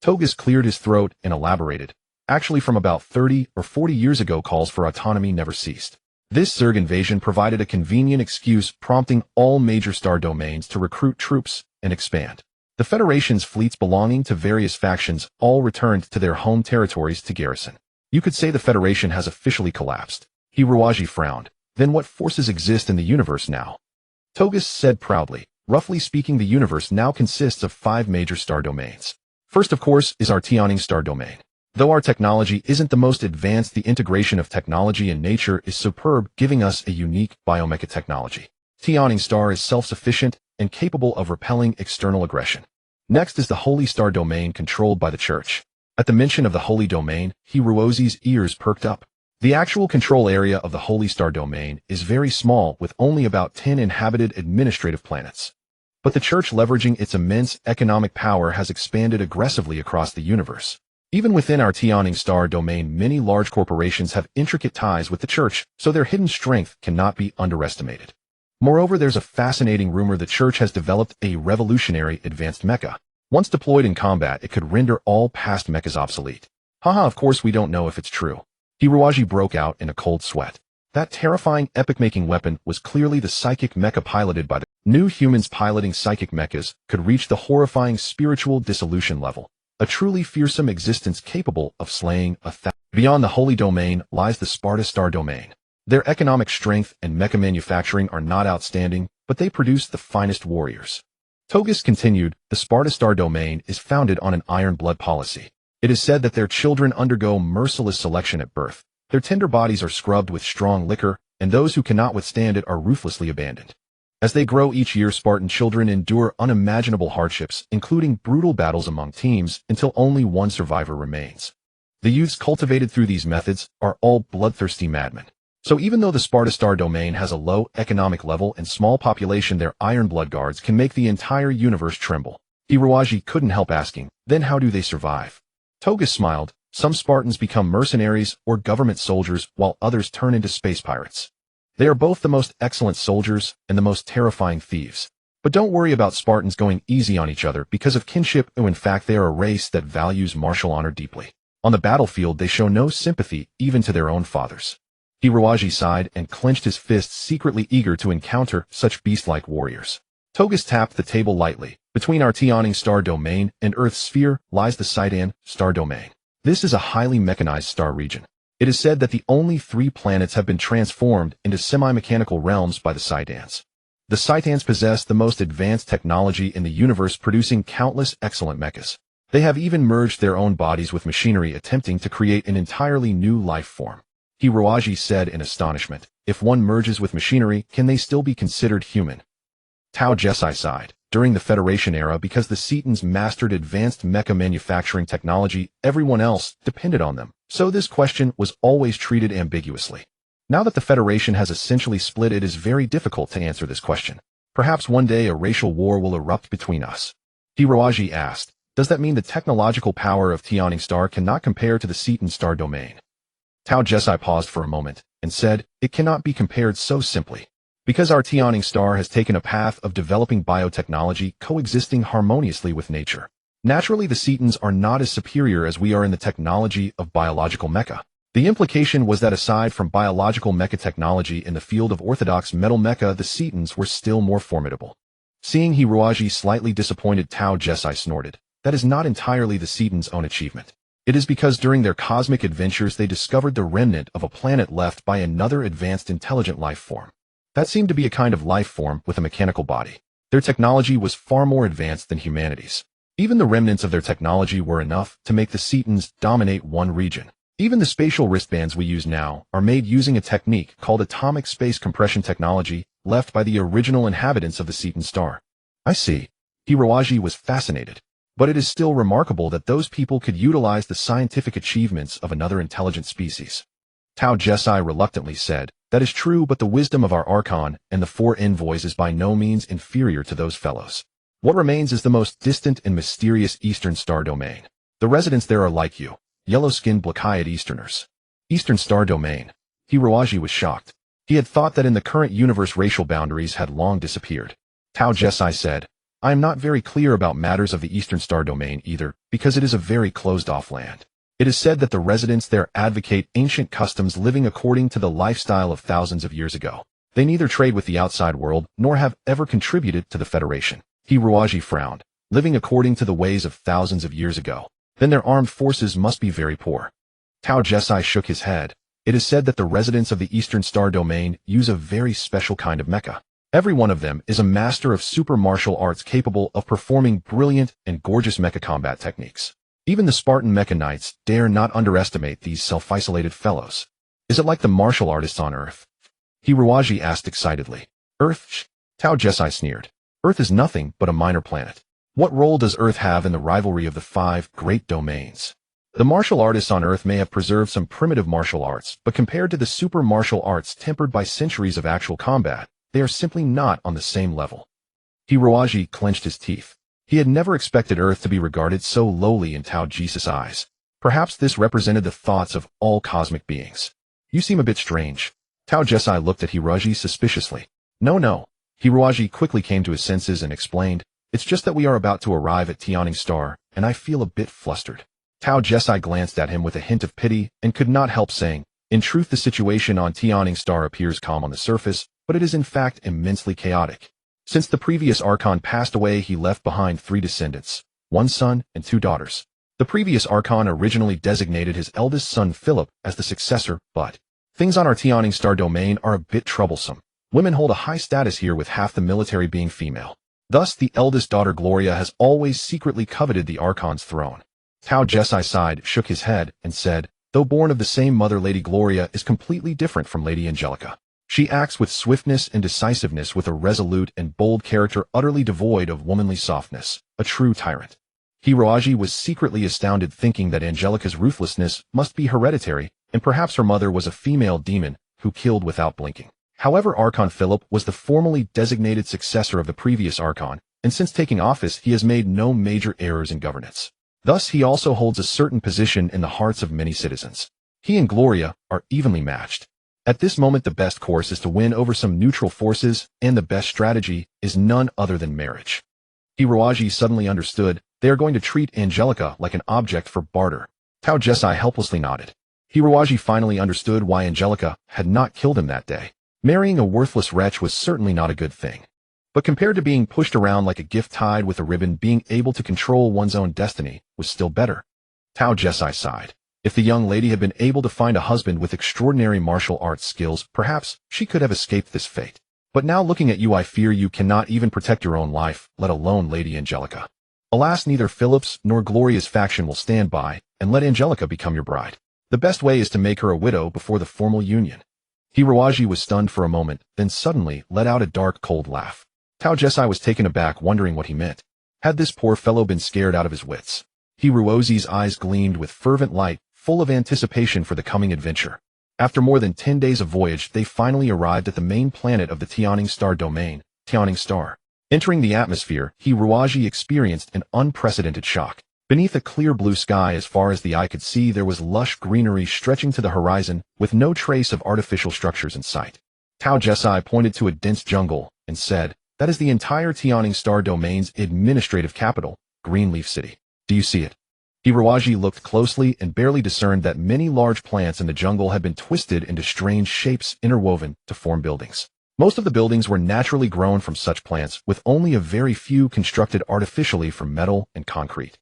Speaker 1: Togus cleared his throat and elaborated. Actually, from about 30 or 40 years ago, calls for autonomy never ceased. This Zerg invasion provided a convenient excuse, prompting all major star domains to recruit troops and expand. The Federation's fleets belonging to various factions all returned to their home territories to garrison. You could say the Federation has officially collapsed. Hiruaji frowned. Then what forces exist in the universe now? Togus said proudly. Roughly speaking, the universe now consists of 5 major star domains. First, of course, is our yearning star domain. Though our technology isn't the most advanced, the integration of technology and nature is superb, giving us a unique biomecha technology. Yearning star is self-sufficient and capable of repelling external aggression. Next is the holy star domain, controlled by the church. At the mention of the holy domain, Hiruozi's ears perked up. The actual control area of the holy star domain is very small, with only about 10 inhabited administrative planets. But the church, leveraging its immense economic power, has expanded aggressively across the universe. Even within our yearning star domain, many large corporations have intricate ties with the church, so their hidden strength cannot be underestimated. Moreover, there's a fascinating rumor the church has developed a revolutionary advanced mecha. Once deployed in combat, it could render all past mechas obsolete. Haha, of course we don't know if it's true. Hiruaji broke out in a cold sweat. That terrifying epic-making weapon was clearly the psychic mecha piloted by the new humans. Piloting psychic mechas could reach the horrifying spiritual dissolution level. A truly fearsome existence capable of slaying a thousand. Beyond the holy domain lies the Sparta star domain. Their economic strength and mecha manufacturing are not outstanding, but they produce the finest warriors. Togus continued, the Sparta star domain is founded on an iron blood policy. It is said that their children undergo merciless selection at birth. Their tender bodies are scrubbed with strong liquor, and those who cannot withstand it are ruthlessly abandoned. As they grow each year, Spartan children endure unimaginable hardships, including brutal battles among teams, until only one survivor remains. The youths cultivated through these methods are all bloodthirsty madmen. So even though the Sparta star domain has a low economic level and small population, their iron blood guards can make the entire universe tremble. Hiruaji couldn't help asking, then how do they survive? Togus smiled. Some Spartans become mercenaries or government soldiers, while others turn into space pirates. They are both the most excellent soldiers and the most terrifying thieves. But don't worry about Spartans going easy on each other because of kinship. In fact, they are a race that values martial honor deeply. On the battlefield, they show no sympathy even to their own fathers. Hiruaji sighed and clenched his fists, secretly eager to encounter such beast-like warriors. Togus tapped the table lightly. Between our yearning star domain and Earth's sphere lies the Sidon star domain. This is a highly mechanized star region. It is said that the only 3 planets have been transformed into semi-mechanical realms by the Sidans. The Sidans possess the most advanced technology in the universe, producing countless excellent mechas. They have even merged their own bodies with machinery, attempting to create an entirely new life form. Hiruaji said in astonishment, if one merges with machinery, can they still be considered human? Tao Jesai sighed. During the Federation era, because the Setans mastered advanced mecha manufacturing technology, everyone else depended on them. So this question was always treated ambiguously. Now that the Federation has essentially split, it is very difficult to answer this question. Perhaps one day a racial war will erupt between us. Hiruaji asked, does that mean the technological power of yearning star cannot compare to the Seton star domain? Tao Jesai paused for a moment and said, it cannot be compared so simply. Because our yearning star has taken a path of developing biotechnology, coexisting harmoniously with nature. Naturally, the Setans are not as superior as we are in the technology of biological mecha. The implication was that aside from biological mecha technology in the field of orthodox metal mecha, the Setans were still more formidable. Seeing Hiruaji slightly disappointed, Tao Jesai snorted. That is not entirely the Setans' own achievement. It is because during their cosmic adventures they discovered the remnant of a planet left by another advanced intelligent life form. That seemed to be a kind of life form with a mechanical body. Their technology was far more advanced than humanity's. Even the remnants of their technology were enough to make the Setans dominate one region. Even the spatial wristbands we use now are made using a technique called atomic space compression technology, left by the original inhabitants of the Seton star. I see. Hiruaji was fascinated. But it is still remarkable that those people could utilize the scientific achievements of another intelligent species. Tao Jesai reluctantly said, that is true, but the wisdom of our Archon and the 4 envoys is by no means inferior to those fellows. What remains is the most distant and mysterious Eastern Star Domain. The residents there are like you, yellow-skinned black-eyed Easterners. Eastern Star Domain. Hiruaji was shocked. He had thought that in the current universe racial boundaries had long disappeared. Tao Jesai said, I am not very clear about matters of the Eastern Star Domain either, because it is a very closed-off land. It is said that the residents there advocate ancient customs living according to the lifestyle of thousands of years ago. They neither trade with the outside world nor have ever contributed to the Federation. Hiruaji frowned. Living according to the ways of thousands of years ago. Then their armed forces must be very poor. Tao Jesai shook his head. It is said that the residents of the Eastern Star Domain use a very special kind of mecha. Every one of them is a master of super martial arts capable of performing brilliant and gorgeous mecha combat techniques. Even the Spartan mecha knights dare not underestimate these self-isolated fellows. Is it like the martial artists on Earth? Hiruaji asked excitedly. Earth? Tao Jesai sneered. Earth is nothing but a minor planet. What role does Earth have in the rivalry of the 5 great domains? The martial artists on Earth may have preserved some primitive martial arts, but compared to the super martial arts tempered by centuries of actual combat, they are simply not on the same level. Hiruaji clenched his teeth. He had never expected Earth to be regarded so lowly in Tao Jesus' eyes. Perhaps this represented the thoughts of all cosmic beings. You seem a bit strange. Tao Jesai looked at Hiruaji suspiciously. No. Hiruaji quickly came to his senses and explained, it's just that we are about to arrive at Yearning Star, and I feel a bit flustered. Tao Jesai glanced at him with a hint of pity and could not help saying, in truth the situation on Yearning Star appears calm on the surface, but it is in fact immensely chaotic. Since the previous Archon passed away, he left behind 3 descendants, 1 son and 2 daughters. The previous Archon originally designated his eldest son Philip as the successor, but things on our Yearning Star domain are a bit troublesome. Women hold a high status here with half the military being female. Thus, the eldest daughter Gloria has always secretly coveted the Archon's throne. Tao Jesai sighed, shook his head, and said, though born of the same mother, Lady Gloria is completely different from Lady Angelica. She acts with swiftness and decisiveness, with a resolute and bold character utterly devoid of womanly softness, a true tyrant. Hiruaji was secretly astounded, thinking that Angelica's ruthlessness must be hereditary, and perhaps her mother was a female demon who killed without blinking. However, Archon Philip was the formally designated successor of the previous Archon, and since taking office he has made no major errors in governance. Thus he also holds a certain position in the hearts of many citizens. He and Gloria are evenly matched. At this moment the best course is to win over some neutral forces, and the best strategy is none other than marriage. Hiruaji suddenly understood. They are going to treat Angelica like an object for barter. Tao Jesai helplessly nodded. Hiruaji finally understood why Angelica had not killed him that day. Marrying a worthless wretch was certainly not a good thing. But compared to being pushed around like a gift tied with a ribbon, being able to control one's own destiny was still better. Tao Jesai sighed. If the young lady had been able to find a husband with extraordinary martial arts skills, perhaps she could have escaped this fate. But now looking at you, I fear you cannot even protect your own life, let alone Lady Angelica. Alas, neither Philip's nor Gloria's faction will stand by and let Angelica become your bride. The best way is to make her a widow before the formal union. Hiruaji was stunned for a moment, then suddenly let out a dark, cold laugh. Tao Jesai was taken aback, wondering what he meant. Had this poor fellow been scared out of his wits? Hiruozi's eyes gleamed with fervent light, full of anticipation for the coming adventure. After more than 10 days of voyage, they finally arrived at the main planet of the Yearning Star domain, Yearning Star. Entering the atmosphere, Hiruaji experienced an unprecedented shock. Beneath a clear blue sky, as far as the eye could see, there was lush greenery stretching to the horizon, with no trace of artificial structures in sight. Tao Jesai pointed to a dense jungle and said, that is the entire Yearning Star domain's administrative capital, Greenleaf City. Do you see it? Hiruaji looked closely and barely discerned that many large plants in the jungle had been twisted into strange shapes interwoven to form buildings. Most of the buildings were naturally grown from such plants, with only a very few constructed artificially from metal and concrete.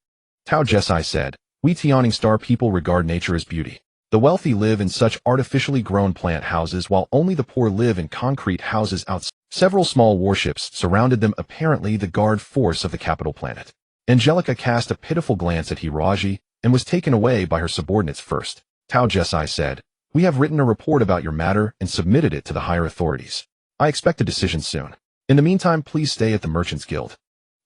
Speaker 1: Tao Jesai said, we Yearning Star people regard nature as beauty. The wealthy live in such artificially grown plant houses, while only the poor live in concrete houses outside. Several small warships surrounded them, apparently the guard force of the capital planet. Angelica cast a pitiful glance at Hiruaji and was taken away by her subordinates first. Tao Jesai said, we have written a report about your matter and submitted it to the higher authorities. I expect a decision soon. In the meantime, please stay at the Merchants Guild.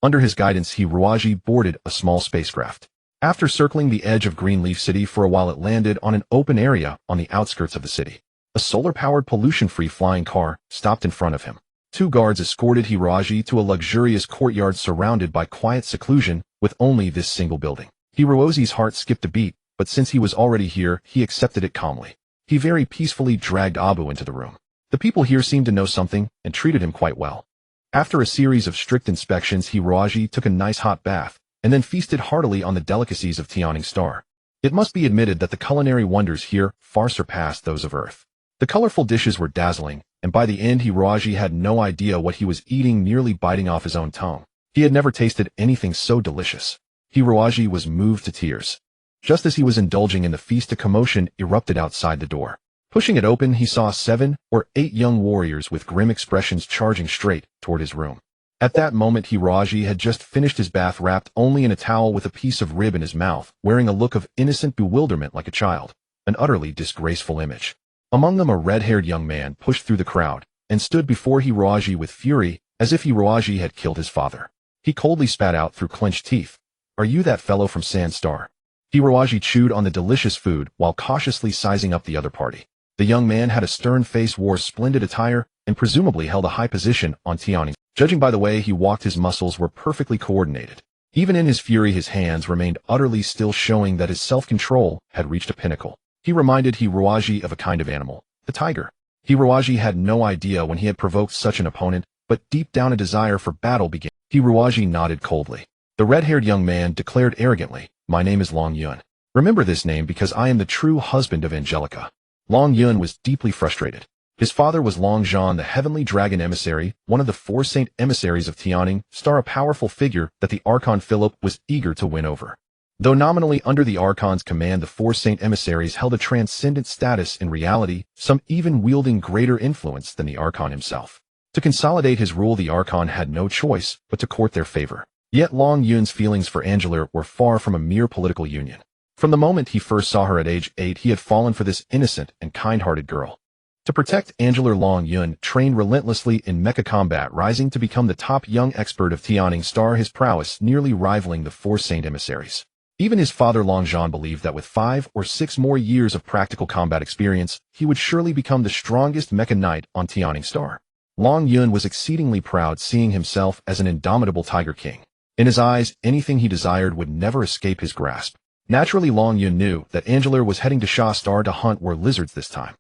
Speaker 1: Under his guidance, Hiruaji boarded a small spacecraft. After circling the edge of Greenleaf City for a while, it landed on an open area on the outskirts of the city. A solar-powered, pollution-free flying car stopped in front of him. 2 guards escorted Hiruaji to a luxurious courtyard surrounded by quiet seclusion, with only this single building. Hiruozi's heart skipped a beat, but since he was already here, he accepted it calmly. He very peacefully dragged Abu into the room. The people here seemed to know something and treated him quite well. After a series of strict inspections, Hiroaji took a nice hot bath and then feasted heartily on the delicacies of Tianing Star. It must be admitted that the culinary wonders here far surpassed those of Earth. The colorful dishes were dazzling, and by the end Hiroaji had no idea what he was eating, nearly biting off his own tongue. He had never tasted anything so delicious. Hiroaji was moved to tears. Just as he was indulging in the feast, a commotion erupted outside the door. Pushing it open, he saw 7 or 8 young warriors with grim expressions charging straight toward his room. At that moment, Hiroaji had just finished his bath, wrapped only in a towel with a piece of rib in his mouth, wearing a look of innocent bewilderment like a child, an utterly disgraceful image. Among them, a red-haired young man pushed through the crowd and stood before Hiroaji with fury, as if Hiroaji had killed his father. He coldly spat out through clenched teeth, "Are you that fellow from Sand Star?" Hiroaji chewed on the delicious food while cautiously sizing up the other party. The young man had a stern face, wore splendid attire, and presumably held a high position on Tianing. Judging by the way he walked, his muscles were perfectly coordinated. Even in his fury, his hands remained utterly still, showing that his self-control had reached a pinnacle. He reminded Hiroaji of a kind of animal, the tiger. Hiroaji had no idea when he had provoked such an opponent, but deep down a desire for battle began. Hiroaji nodded coldly. The red-haired young man declared arrogantly, "My name is Long Yun. Remember this name because I am the true husband of Angelica." Long Yun was deeply frustrated. His father was Long Zhan, the heavenly dragon emissary, one of the 4 saint emissaries of Tianing Star, a powerful figure that the Archon Philip was eager to win over. Though nominally under the Archon's command, the 4 saint emissaries held a transcendent status in reality, some even wielding greater influence than the Archon himself. To consolidate his rule, the Archon had no choice but to court their favor. Yet Long Yun's feelings for Angela were far from a mere political union. From the moment he first saw her at age 8, he had fallen for this innocent and kind-hearted girl. To protect Angela, Long Yun trained relentlessly in mecha combat, rising to become the top young expert of Tianing Star, his prowess nearly rivaling the 4 saint emissaries. Even his father Long Zhan believed that with 5 or 6 more years of practical combat experience, he would surely become the strongest mecha knight on Tianing Star. Long Yun was exceedingly proud, seeing himself as an indomitable tiger king. In his eyes, anything he desired would never escape his grasp. Naturally, Long Yun knew that Angela was heading to Sha Star to hunt were lizards this time.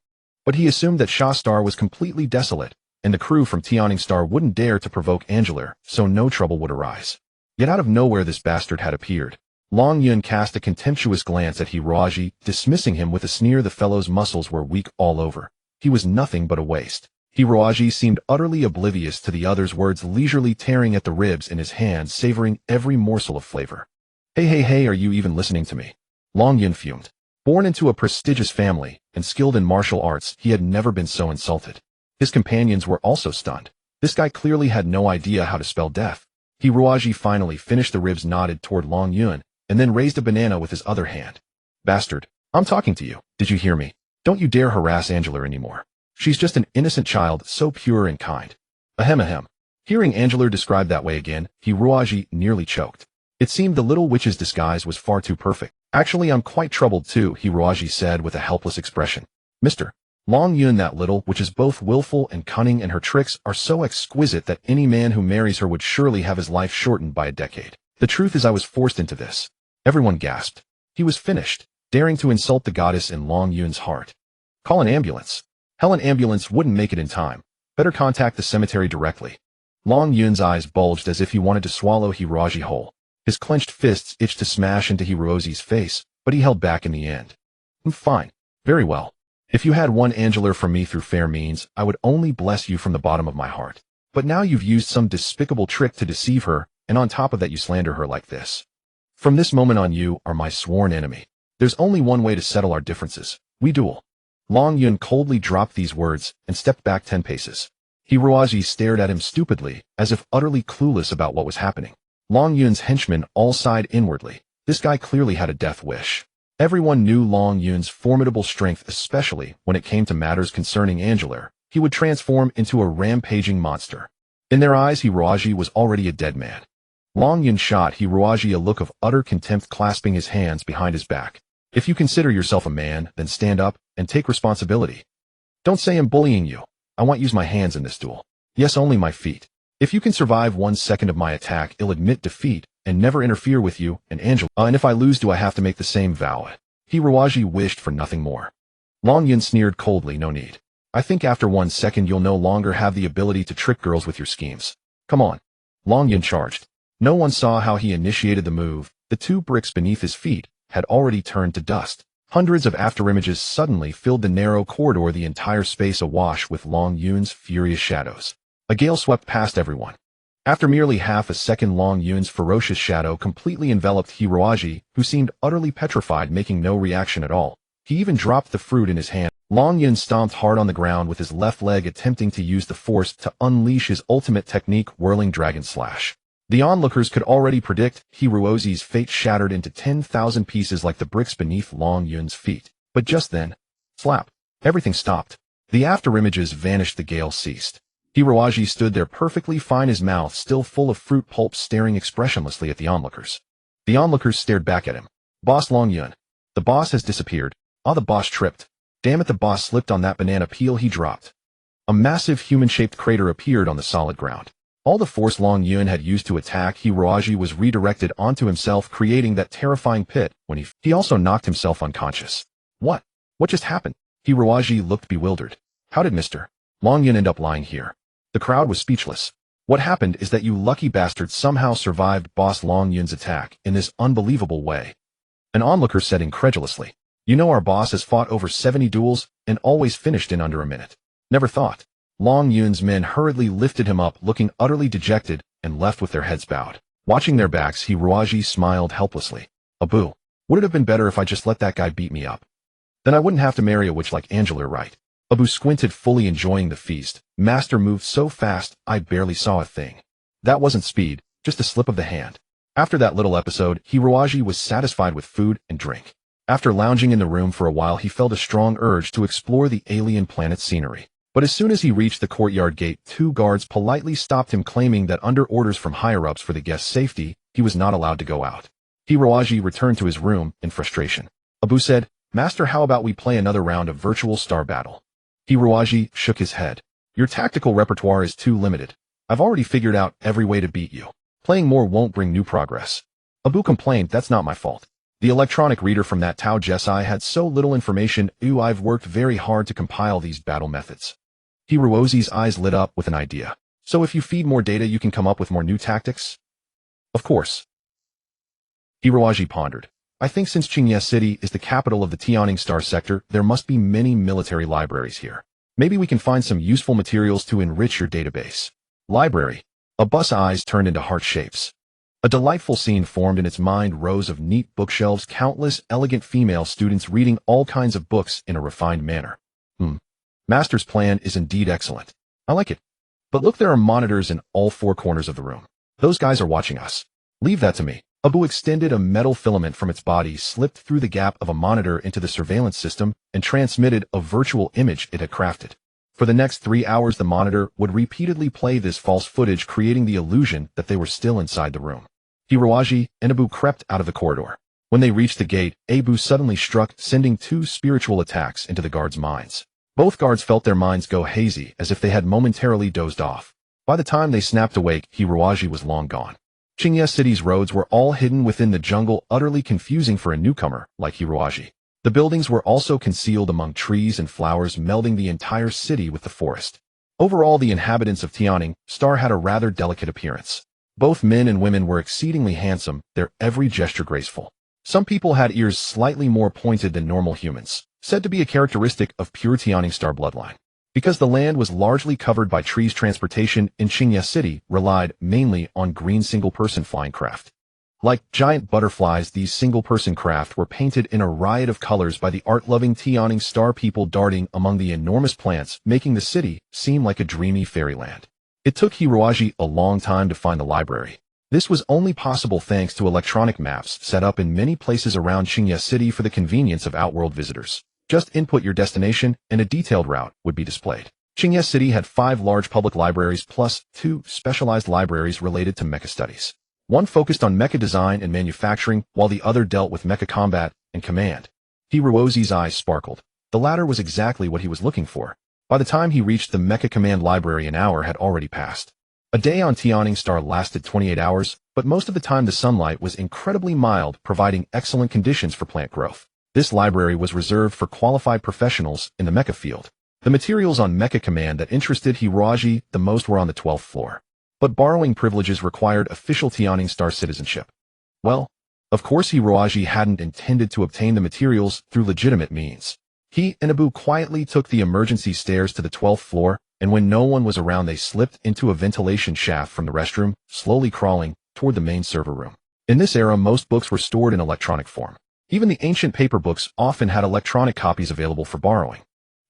Speaker 1: But he assumed that Sha Star was completely desolate, and the crew from Tianing Star wouldn't dare to provoke Angela, so no trouble would arise. Yet out of nowhere this bastard had appeared. Long Yun cast a contemptuous glance at Hiroaji, dismissing him with a sneer. The fellow's muscles were weak all over. He was nothing but a waste. Hiroaji seemed utterly oblivious to the other's words, leisurely tearing at the ribs in his hand, savoring every morsel of flavor. Hey, are you even listening to me?" Long Yun fumed. Born into a prestigious family and skilled in martial arts, he had never been so insulted. His companions were also stunned. This guy clearly had no idea how to spell death. Hiroaji finally finished the ribs, nodded toward Long Yun, and then raised a banana with his other hand. "Bastard, I'm talking to you. Did you hear me? Don't you dare harass Angela anymore. She's just an innocent child, so pure and kind." Ahem. Hearing Angela described that way again, Hiroaji nearly choked. It seemed the little witch's disguise was far too perfect. "Actually, I'm quite troubled too," Hiroaji said with a helpless expression. "Mr. Long Yun, that little witch is both willful and cunning, and her tricks are so exquisite that any man who marries her would surely have his life shortened by a decade. The truth is I was forced into this." Everyone gasped. He was finished, daring to insult the goddess in Long Yun's heart. "Call an ambulance." "Hell, an ambulance wouldn't make it in time. Better contact the cemetery directly." Long Yun's eyes bulged as if he wanted to swallow Hiroaji whole. His clenched fists itched to smash into Hiroaji's face, but he held back in the end. "Fine. Very well. If you had won Angela from me through fair means, I would only bless you from the bottom of my heart. But now you've used some despicable trick to deceive her, and on top of that you slander her like this. From this moment on, you are my sworn enemy. There's only one way to settle our differences. We duel." Long Yun coldly dropped these words and stepped back 10 paces. Hiroaji stared at him stupidly, as if utterly clueless about what was happening. Long Yun's henchmen all sighed inwardly. This guy clearly had a death wish. Everyone knew Long Yun's formidable strength, especially when it came to matters concerning Angela. He would transform into a rampaging monster. In their eyes, Hiroaji was already a dead man. Long Yun shot Hiroaji a look of utter contempt, clasping his hands behind his back. "If you consider yourself a man, then stand up and take responsibility. Don't say I'm bullying you. I won't use my hands in this duel. Yes, only my feet. If you can survive 1 second of my attack, I'll admit defeat and never interfere with you and Angela. And if I lose, do I have to make the same vow?" Hiroaji wished for nothing more. Long Yun sneered coldly. "No need. I think after 1 second you'll no longer have the ability to trick girls with your schemes. Come on. Long Yun charged. No one saw how he initiated the move. The 2 bricks beneath his feet had already turned to dust. Hundreds of afterimages suddenly filled the narrow corridor, the entire space awash with Long Yun's furious shadows. A gale swept past everyone. After merely half a second, Long Yun's ferocious shadow completely enveloped Hiroaji, who seemed utterly petrified, making no reaction at all. He even dropped the fruit in his hand. Long Yun stomped hard on the ground with his left leg, attempting to use the force to unleash his ultimate technique, Whirling Dragon Slash. The onlookers could already predict Hiroaji's fate, shattered into 10,000 pieces like the bricks beneath Long Yun's feet. But just then, slap, everything stopped. The afterimages vanished, the gale ceased. Hiroaji stood there perfectly fine, his mouth still full of fruit pulp, staring expressionlessly at the onlookers. The onlookers stared back at him. Boss Long Yun. The boss has disappeared. Ah, the boss tripped. Damn it, the boss slipped on that banana peel he dropped. A massive human-shaped crater appeared on the solid ground. All the force Long Yun had used to attack Hiroaji was redirected onto himself, creating that terrifying pit when he also knocked himself unconscious. What? What just happened? Hiroaji looked bewildered. How did Mr. Long Yun end up lying here? The crowd was speechless. What happened is that you lucky bastards somehow survived boss Long Yun's attack in this unbelievable way. An onlooker said incredulously. You know, our boss has fought over 70 duels and always finished in under a minute. Never thought. Long Yun's men hurriedly lifted him up, looking utterly dejected, and left with their heads bowed. Watching their backs, Hiroaji smiled helplessly. Abu, would it have been better if I just let that guy beat me up? Then I wouldn't have to marry a witch like Angela, right? Abu squinted, fully enjoying the feast. Master moved so fast, I barely saw a thing. That wasn't speed, just a slip of the hand. After that little episode, Hiroaji was satisfied with food and drink. After lounging in the room for a while, he felt a strong urge to explore the alien planet's scenery. But as soon as he reached the courtyard gate, 2 guards politely stopped him, claiming that under orders from higher-ups for the guest's safety, he was not allowed to go out. Hiroaji returned to his room in frustration. Abu said, Master, how about we play another round of virtual star battle? Hiroaji shook his head. Your tactical repertoire is too limited. I've already figured out every way to beat you. Playing more won't bring new progress. Abu complained, that's not my fault. The electronic reader from that Tao Jesai had so little information. I've worked very hard to compile these battle methods. Hiroaji's eyes lit up with an idea. So if you feed more data, you can come up with more new tactics? Of course. Hiroaji pondered. I think since Qingye City is the capital of the Tianing Star sector, there must be many military libraries here. Maybe we can find some useful materials to enrich your database. Library. Abu's eyes turned into heart shapes. A delightful scene formed in its mind, rows of neat bookshelves, countless elegant female students reading all kinds of books in a refined manner. Master's plan is indeed excellent. I like it. But look, there are monitors in all 4 corners of the room. Those guys are watching us. Leave that to me. Abu extended a metal filament from its body, slipped through the gap of a monitor into the surveillance system, and transmitted a virtual image it had crafted. For the next 3 hours, the monitor would repeatedly play this false footage, creating the illusion that they were still inside the room. Hiroaji and Abu crept out of the corridor. When they reached the gate, Abu suddenly struck, sending 2 spiritual attacks into the guards' minds. Both guards felt their minds go hazy, as if they had momentarily dozed off. By the time they snapped awake, Hiroaji was long gone. Qingye City's roads were all hidden within the jungle, utterly confusing for a newcomer like Hiroaji. The buildings were also concealed among trees and flowers, melding the entire city with the forest. Overall, the inhabitants of Tianing Star had a rather delicate appearance. Both men and women were exceedingly handsome, their every gesture graceful. Some people had ears slightly more pointed than normal humans, said to be a characteristic of pure Tianing Star bloodline. Because the land was largely covered by trees, transportation in Qingye City relied mainly on green single-person flying craft. Like giant butterflies, these single-person craft were painted in a riot of colors by the art-loving Tianing Star people, darting among the enormous plants, making the city seem like a dreamy fairyland. It took Hiroaji a long time to find the library. This was only possible thanks to electronic maps set up in many places around Qingye City for the convenience of outworld visitors. Just input your destination and a detailed route would be displayed. Qingye City had 5 large public libraries plus 2 specialized libraries related to mecha studies. One focused on mecha design and manufacturing, while the other dealt with mecha combat and command. Hiroaji's eyes sparkled. The latter was exactly what he was looking for. By the time he reached the mecha command library, an hour had already passed. A day on Tianing Star lasted 28 hours, but most of the time the sunlight was incredibly mild, providing excellent conditions for plant growth. This library was reserved for qualified professionals in the mecha field. The materials on Mecha Command that interested Hiroji the most were on the 12th floor. But borrowing privileges required official Tianning Star citizenship. Well, of course Hiroji hadn't intended to obtain the materials through legitimate means. He and Abu quietly took the emergency stairs to the 12th floor, and when no one was around they slipped into a ventilation shaft from the restroom, slowly crawling toward the main server room. In this era, most books were stored in electronic form. Even the ancient paper books often had electronic copies available for borrowing.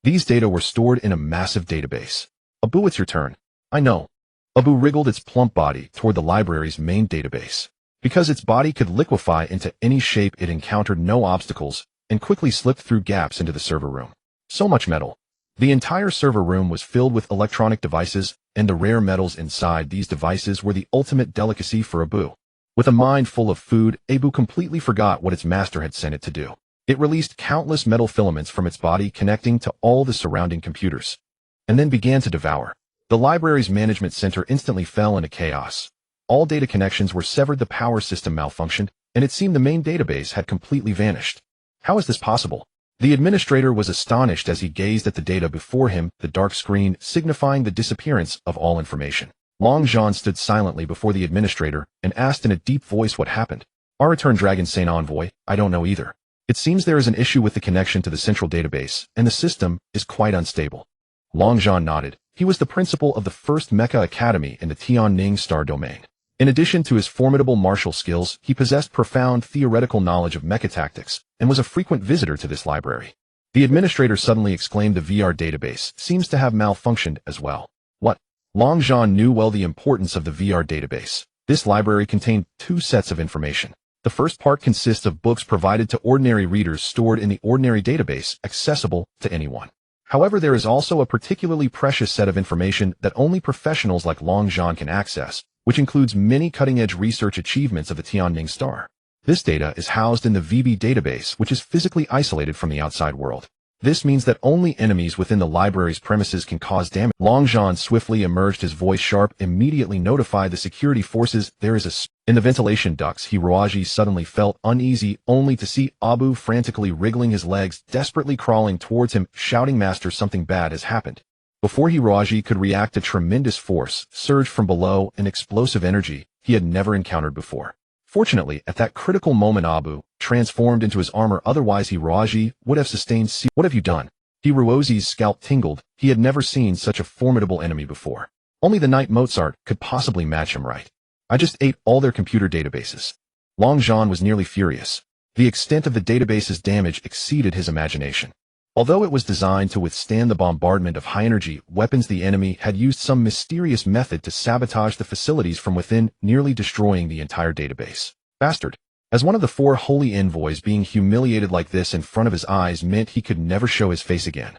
Speaker 1: These data were stored in a massive database. Abu, it's your turn. I know. Abu wriggled its plump body toward the library's main database. Because its body could liquefy into any shape, it encountered no obstacles and quickly slipped through gaps into the server room. So much metal. The entire server room was filled with electronic devices, and the rare metals inside these devices were the ultimate delicacy for Abu. With a mind full of food, Abu completely forgot what its master had sent it to do. It released countless metal filaments from its body, connecting to all the surrounding computers, and then began to devour. The library's management center instantly fell into chaos. All data connections were severed, the power system malfunctioned, and it seemed the main database had completely vanished. How is this possible? The administrator was astonished as he gazed at the data before him, the dark screen signifying the disappearance of all information. Long Zhan stood silently before the administrator and asked in a deep voice what happened. Our return Dragon Sane envoy, I don't know either. It seems there is an issue with the connection to the central database, and the system is quite unstable. Long Zhan nodded. He was the principal of the first Mecha Academy in the Tianning Star domain. In addition to his formidable martial skills, he possessed profound theoretical knowledge of mecha tactics and was a frequent visitor to this library. The administrator suddenly exclaimed, the VR database seems to have malfunctioned as well. What? Long Zhan knew well the importance of the VR database. This library contained two sets of information. The first part consists of books provided to ordinary readers stored in the ordinary database, accessible to anyone. However, there is also a particularly precious set of information that only professionals like Long Zhan can access, which includes many cutting-edge research achievements of the Tianning Star. This data is housed in the VB database, which is physically isolated from the outside world. This means that only enemies within the library's premises can cause damage. Long Zhan swiftly emerged, his voice sharp, immediately notified the security forces there is a in the ventilation ducts. Hiroji suddenly felt uneasy, only to see Abu frantically wriggling his legs, desperately crawling towards him, shouting, Master, something bad has happened. Before Hiroji could react, a tremendous force surged from below, an explosive energy he had never encountered before. Fortunately, at that critical moment, Abu transformed into his armor, otherwise Hiroji would have sustained What have you done? Hiroji's scalp tingled. He had never seen such a formidable enemy before. Only the Knight Mozart could possibly match him, right? I just ate all their computer databases. Long Zhan was nearly furious. The extent of the database's damage exceeded his imagination. Although it was designed to withstand the bombardment of high-energy weapons, the enemy had used some mysterious method to sabotage the facilities from within, nearly destroying the entire database. Bastard. As one of the four holy envoys, being humiliated like this in front of his eyes meant he could never show his face again.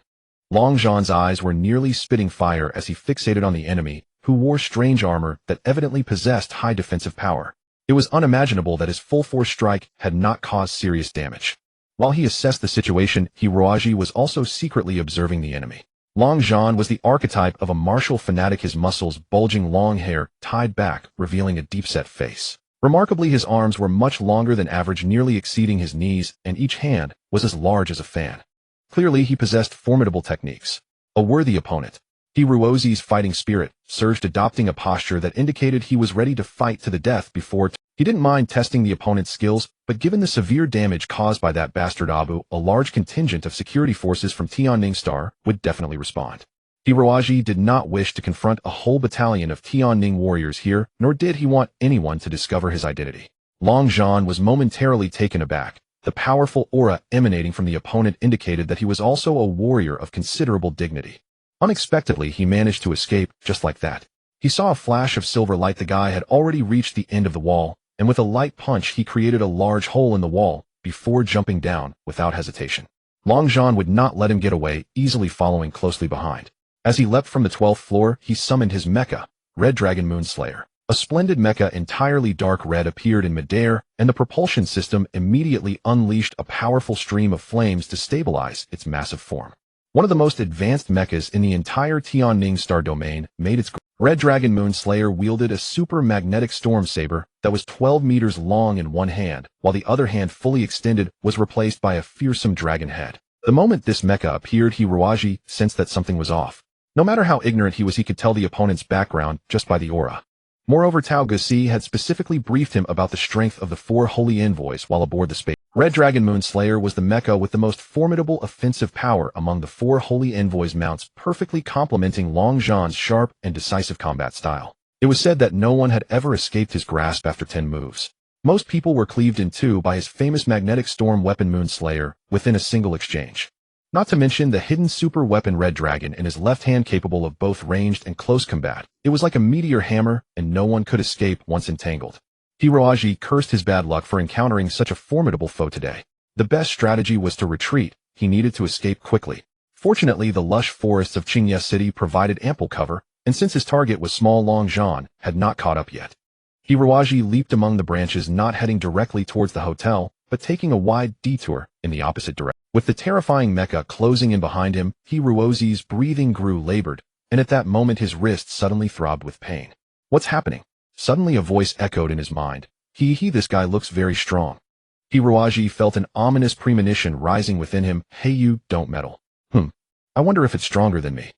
Speaker 1: Long Zhan's eyes were nearly spitting fire as he fixated on the enemy, who wore strange armor that evidently possessed high defensive power. It was unimaginable that his full-force strike had not caused serious damage. While he assessed the situation, Hiroji was also secretly observing the enemy. Long Zhan was the archetype of a martial fanatic, his muscles bulging, long hair tied back, revealing a deep-set face. Remarkably, his arms were much longer than average, nearly exceeding his knees, and each hand was as large as a fan. Clearly, he possessed formidable techniques. A worthy opponent. Hiroji's fighting spirit surged, adopting a posture that indicated he was ready to fight to the death before. He didn't mind testing the opponent's skills, but given the severe damage caused by that bastard Abu, a large contingent of security forces from Tianning Star would definitely respond. Hiroji did not wish to confront a whole battalion of Tianning warriors here, nor did he want anyone to discover his identity. Long Zhan was momentarily taken aback. The powerful aura emanating from the opponent indicated that he was also a warrior of considerable dignity. Unexpectedly, he managed to escape just like that. He saw a flash of silver light. The guy had already reached the end of the wall, and with a light punch he created a large hole in the wall before jumping down without hesitation. Long Zhan would not let him get away, easily following closely behind. As he leapt from the 12th floor, he summoned his mecha, Red Dragon Moonslayer. A splendid mecha entirely dark red appeared in midair, and the propulsion system immediately unleashed a powerful stream of flames to stabilize its massive form. One of the most advanced mechas in the entire Tianning Star domain made its Red Dragon Moonslayer wielded a super magnetic storm saber that was 12 meters long in one hand, while the other hand, fully extended, was replaced by a fearsome dragon head. The moment this mecha appeared, Hiroaji sensed that something was off. No matter how ignorant he was, he could tell the opponent's background just by the aura. Moreover, Tao Gusi had specifically briefed him about the strength of the 4 holy envoys while aboard the space. Red Dragon Moon Slayer was the mecha with the most formidable offensive power among the 4 holy envoys' mounts, perfectly complementing Long Zhan's sharp and decisive combat style. It was said that no one had ever escaped his grasp after 10 moves. Most people were cleaved in two by his famous magnetic storm weapon Moon Slayer within a single exchange. Not to mention the hidden super weapon Red Dragon in his left hand, capable of both ranged and close combat. It was like a meteor hammer, and no one could escape once entangled. Hiroaji cursed his bad luck for encountering such a formidable foe today. The best strategy was to retreat. He needed to escape quickly. Fortunately, the lush forests of Qingye City provided ample cover, and since his target was small, Long Zhan had not caught up yet. Hiroaji leaped among the branches, not heading directly towards the hotel, but taking a wide detour in the opposite direction. With the terrifying mecha closing in behind him, Hiroaji's breathing grew labored, and at that moment his wrist suddenly throbbed with pain. What's happening? Suddenly a voice echoed in his mind. This guy looks very strong. Hiroaji felt an ominous premonition rising within him. Hey, you, don't meddle. I wonder if it's stronger than me.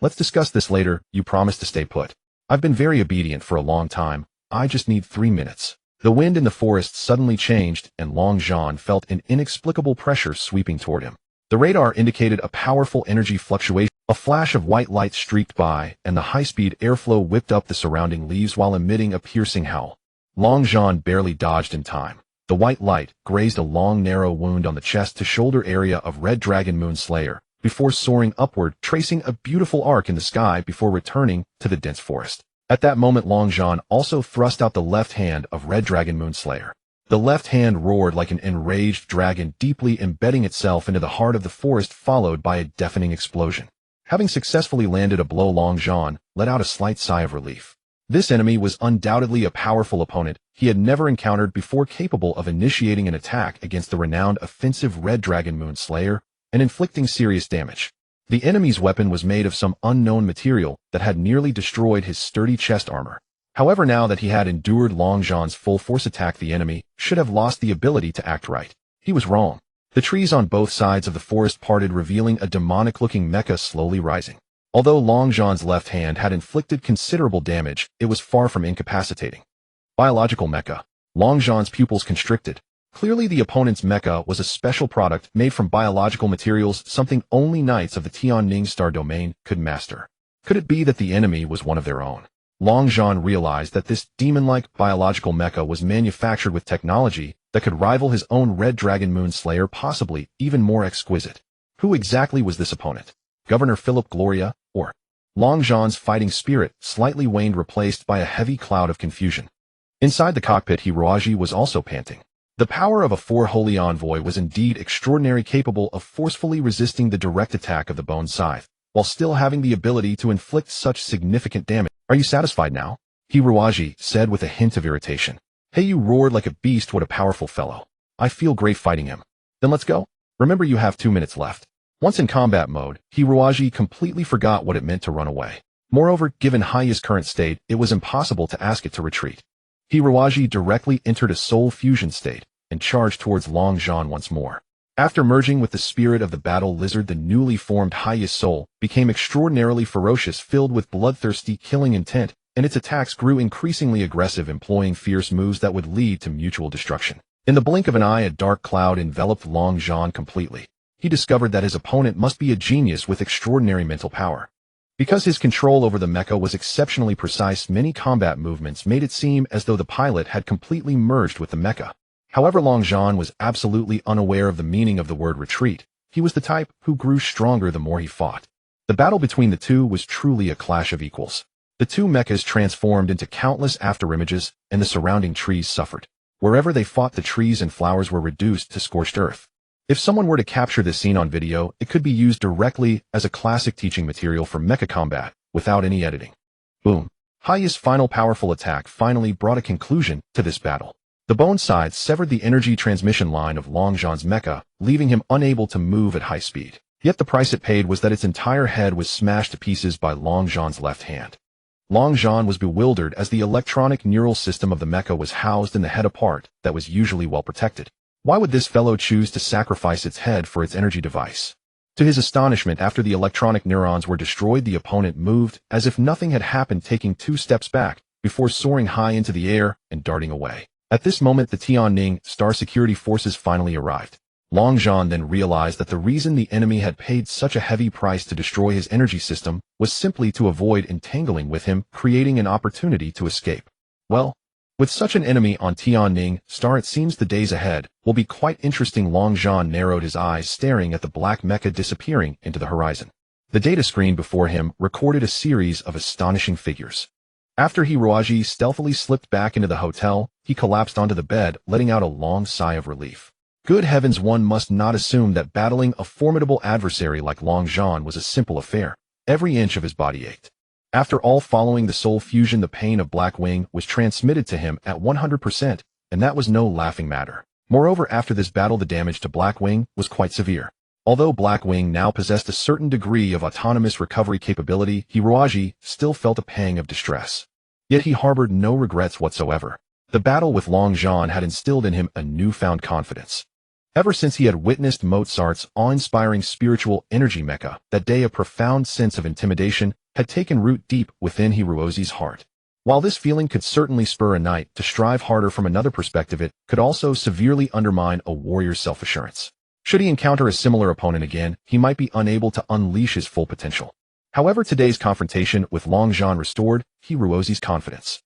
Speaker 1: Let's discuss this later. You promised to stay put. I've been very obedient for a long time. I just need 3 minutes. The wind in the forest suddenly changed, and Long Zhan felt an inexplicable pressure sweeping toward him. The radar indicated a powerful energy fluctuation. A flash of white light streaked by, and the high-speed airflow whipped up the surrounding leaves while emitting a piercing howl. Long Zhan barely dodged in time. The white light grazed a long, narrow wound on the chest-to-shoulder area of Red Dragon Moon Slayer, before soaring upward, tracing a beautiful arc in the sky before returning to the dense forest. At that moment, Long Zhan also thrust out the left hand of Red Dragon Moon Slayer. The left hand roared like an enraged dragon, deeply embedding itself into the heart of the forest, followed by a deafening explosion. Having successfully landed a blow, Long Zhan let out a slight sigh of relief. This enemy was undoubtedly a powerful opponent he had never encountered before, capable of initiating an attack against the renowned offensive Red Dragon Moon Slayer and inflicting serious damage. The enemy's weapon was made of some unknown material that had nearly destroyed his sturdy chest armor. However, now that he had endured Long Zhan's full force attack, the enemy should have lost the ability to act right. He was wrong. The trees on both sides of the forest parted, revealing a demonic-looking mecha slowly rising. Although Long Zhan's left hand had inflicted considerable damage, it was far from incapacitating. Biological mecha. Long Zhan's pupils constricted. Clearly the opponent's mecha was a special product made from biological materials, something only knights of the Tianning Star domain could master. Could it be that the enemy was one of their own? Long Zhan realized that this demon-like biological mecha was manufactured with technology that could rival his own Red Dragon Moon Slayer, possibly even more exquisite. Who exactly was this opponent? Governor Philip Gloria, or? Long Zhan's fighting spirit slightly waned, replaced by a heavy cloud of confusion. Inside the cockpit, Hiroaji was also panting. The power of a 4 holy envoy was indeed extraordinary, capable of forcefully resisting the direct attack of the bone scythe, while still having the ability to inflict such significant damage. Are you satisfied now? Hiroaji said with a hint of irritation. Hey, you roared like a beast. What a powerful fellow. I feel great fighting him. Then let's go. Remember, you have 2 minutes left. Once in combat mode, Hiroaji completely forgot what it meant to run away. Moreover, given Haiya's current state, it was impossible to ask it to retreat. Hiroaji directly entered a soul fusion state and charged towards Long Zhan once more. After merging with the spirit of the battle lizard, the newly formed Haiya's soul became extraordinarily ferocious, filled with bloodthirsty killing intent, and its attacks grew increasingly aggressive, employing fierce moves that would lead to mutual destruction. In the blink of an eye, a dark cloud enveloped Long Zhan completely. He discovered that his opponent must be a genius with extraordinary mental power. Because his control over the mecha was exceptionally precise, many combat movements made it seem as though the pilot had completely merged with the mecha. However, Long Zhan was absolutely unaware of the meaning of the word retreat. He was the type who grew stronger the more he fought. The battle between the two was truly a clash of equals. The two mechas transformed into countless afterimages, and the surrounding trees suffered. Wherever they fought, the trees and flowers were reduced to scorched earth. If someone were to capture this scene on video, it could be used directly as a classic teaching material for mecha combat, without any editing. Boom. Haiya's final powerful attack finally brought a conclusion to this battle. The bone scythe severed the energy transmission line of Long Zhan's mecha, leaving him unable to move at high speed. Yet the price it paid was that its entire head was smashed to pieces by Long Zhan's left hand. Long Zhan was bewildered, as the electronic neural system of the mecha was housed in the head, a part that was usually well protected. Why would this fellow choose to sacrifice its head for its energy device? To his astonishment, after the electronic neurons were destroyed, the opponent moved as if nothing had happened, taking 2 steps back before soaring high into the air and darting away. At this moment, the Tianning Star security forces finally arrived. Long Zhan then realized that the reason the enemy had paid such a heavy price to destroy his energy system was simply to avoid entangling with him, creating an opportunity to escape. Well, with such an enemy on Tianning Star, it seems the days ahead will be quite interesting. Long Zhan narrowed his eyes, staring at the black mecha disappearing into the horizon. The data screen before him recorded a series of astonishing figures. After Hiroaji stealthily slipped back into the hotel, he collapsed onto the bed, letting out a long sigh of relief. Good heavens, one must not assume that battling a formidable adversary like Long Zhan was a simple affair. Every inch of his body ached. After all, following the soul fusion, the pain of Black Wing was transmitted to him at 100%, and that was no laughing matter. Moreover, after this battle, the damage to Black Wing was quite severe. Although Black Wing now possessed a certain degree of autonomous recovery capability, Hiroaji still felt a pang of distress. Yet he harbored no regrets whatsoever. The battle with Long Zhan had instilled in him a newfound confidence. Ever since he had witnessed Mozart's awe-inspiring spiritual energy mecha, that day a profound sense of intimidation had taken root deep within Hiroaji's heart. While this feeling could certainly spur a knight to strive harder, from another perspective it could also severely undermine a warrior's self-assurance. Should he encounter a similar opponent again, he might be unable to unleash his full potential. However, today's confrontation with Long Zhan restored Hiroaji's confidence.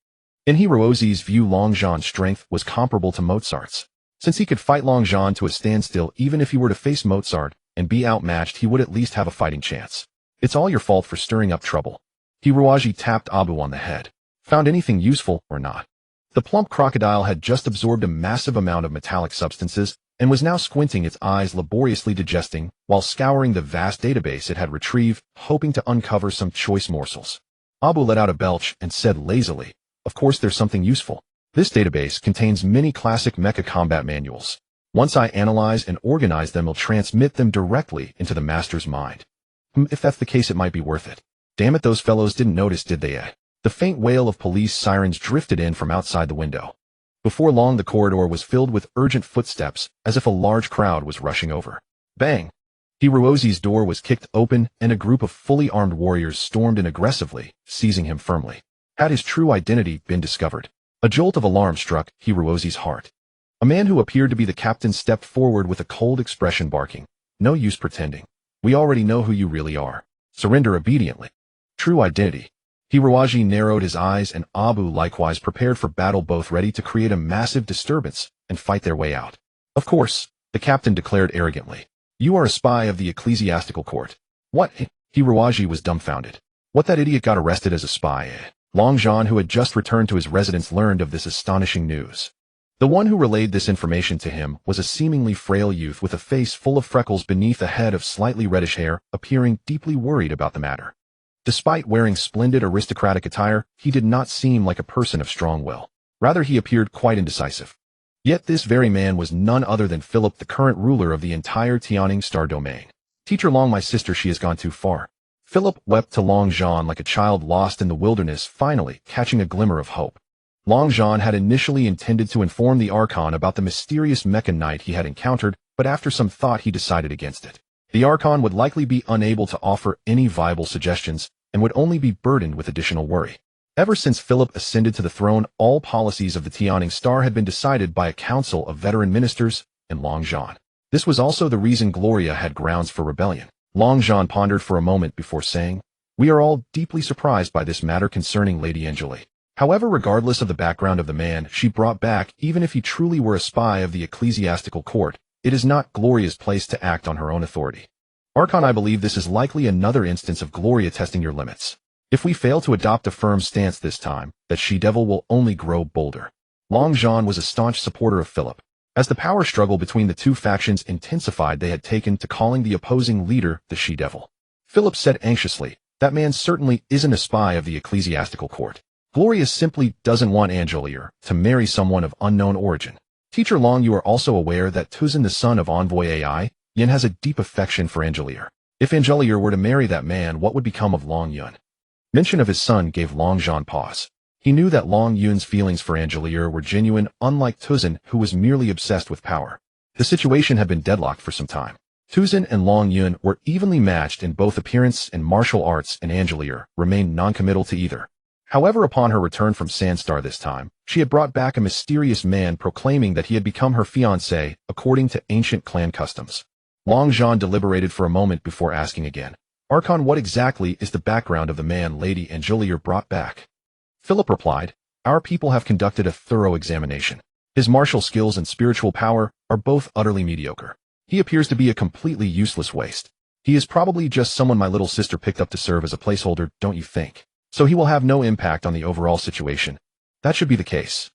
Speaker 1: In Hiroaji's view, Long Zhan's strength was comparable to Mozart's. Since he could fight Long Zhan to a standstill, even if he were to face Mozart and be outmatched, he would at least have a fighting chance. It's all your fault for stirring up trouble. Hiroaji tapped Abu on the head. Found anything useful or not? The plump crocodile had just absorbed a massive amount of metallic substances and was now squinting its eyes, laboriously digesting while scouring the vast database it had retrieved, hoping to uncover some choice morsels. Abu let out a belch and said lazily, "Of course there's something useful. This database contains many classic mecha combat manuals. Once I analyze and organize them, I'll transmit them directly into the master's mind. If that's the case, it might be worth it." Damn it, those fellows didn't notice, did they? The faint wail of police sirens drifted in from outside the window. Before long, the corridor was filled with urgent footsteps, as if a large crowd was rushing over. Bang! Hiroaji's door was kicked open, and a group of fully armed warriors stormed in aggressively, seizing him firmly. Had his true identity been discovered? A jolt of alarm struck Hiroaji's heart. A man who appeared to be the captain stepped forward with a cold expression, barking, "No use pretending. We already know who you really are. Surrender obediently." True identity. Hiroaji narrowed his eyes, and Abu likewise prepared for battle, both ready to create a massive disturbance and fight their way out. "Of course," the captain declared arrogantly. "You are a spy of the ecclesiastical court." "What?" Hiroaji was dumbfounded. "What, that idiot got arrested as a spy?" Long Zhan, who had just returned to his residence, learned of this astonishing news. The one who relayed this information to him was a seemingly frail youth with a face full of freckles beneath a head of slightly reddish hair, appearing deeply worried about the matter. Despite wearing splendid aristocratic attire, he did not seem like a person of strong will. Rather, he appeared quite indecisive. Yet this very man was none other than Philip, the current ruler of the entire Tianning Star domain. "Teacher Long, my sister, she has gone too far." Philip wept to Long Zhan like a child lost in the wilderness, finally catching a glimmer of hope. Long Zhan had initially intended to inform the Archon about the mysterious mecha knight he had encountered, but after some thought he decided against it. The Archon would likely be unable to offer any viable suggestions and would only be burdened with additional worry. Ever since Philip ascended to the throne, all policies of the Tianning Star had been decided by a council of veteran ministers and Long Zhan. This was also the reason Gloria had grounds for rebellion. Long Zhan pondered for a moment before saying, "We are all deeply surprised by this matter concerning Lady Angeli. However, regardless of the background of the man she brought back, even if he truly were a spy of the ecclesiastical court, it is not Gloria's place to act on her own authority. Archon, I believe this is likely another instance of Gloria testing your limits. If we fail to adopt a firm stance this time, that she-devil will only grow bolder." Long Zhan was a staunch supporter of Philip. As the power struggle between the two factions intensified, they had taken to calling the opposing leader the she-devil. Philip said anxiously, "That man certainly isn't a spy of the ecclesiastical court. Gloria simply doesn't want Angelier to marry someone of unknown origin. Teacher Long, you are also aware that Tuzin, the son of Envoy AI, Yin, has a deep affection for Angelier. If Angelier were to marry that man, what would become of Long Yun?" Mention of his son gave Long Zhan pause. He knew that Long Yun's feelings for Angelier were genuine, unlike Tuzin, who was merely obsessed with power. The situation had been deadlocked for some time. Tuzin and Long Yun were evenly matched in both appearance and martial arts, and Angelier remained noncommittal to either. However, upon her return from Sandstar this time, she had brought back a mysterious man proclaiming that he had become her fiancé according to ancient clan customs. Long Zhan deliberated for a moment before asking again, "Archon, what exactly is the background of the man Lady Angelier brought back?" Philip replied, "Our people have conducted a thorough examination. His martial skills and spiritual power are both utterly mediocre. He appears to be a completely useless waste. He is probably just someone my little sister picked up to serve as a placeholder, don't you think? So he will have no impact on the overall situation. That should be the case.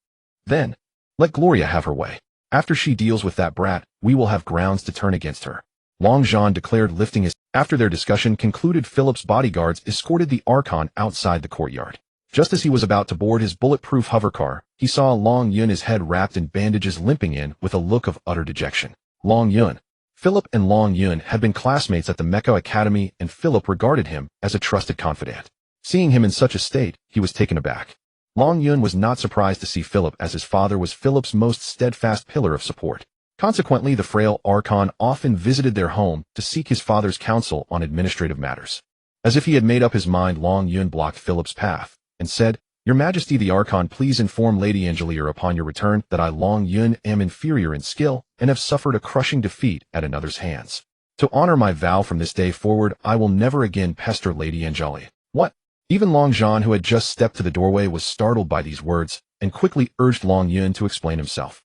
Speaker 1: Then, let Gloria have her way. After she deals with that brat, we will have grounds to turn against her." Long Zhan declared, lifting his... After their discussion concluded, Philip's bodyguards escorted the Archon outside the courtyard. Just as he was about to board his bulletproof hovercar, he saw Long Yun, his head wrapped in bandages, limping in with a look of utter dejection. Long Yun. Philip and Long Yun had been classmates at the Mecha Academy, and Philip regarded him as a trusted confidant. Seeing him in such a state, he was taken aback. Long Yun was not surprised to see Philip, as his father was Philip's most steadfast pillar of support. Consequently, the frail Archon often visited their home to seek his father's counsel on administrative matters. As if he had made up his mind, Long Yun blocked Philip's path and said, "Your Majesty the Archon, please inform Lady Angelier upon your return that I, Long Yun, am inferior in skill and have suffered a crushing defeat at another's hands. To honor my vow from this day forward, I will never again pester Lady Angelier." What? Even Long Zhan, who had just stepped to the doorway, was startled by these words and quickly urged Long Yun to explain himself.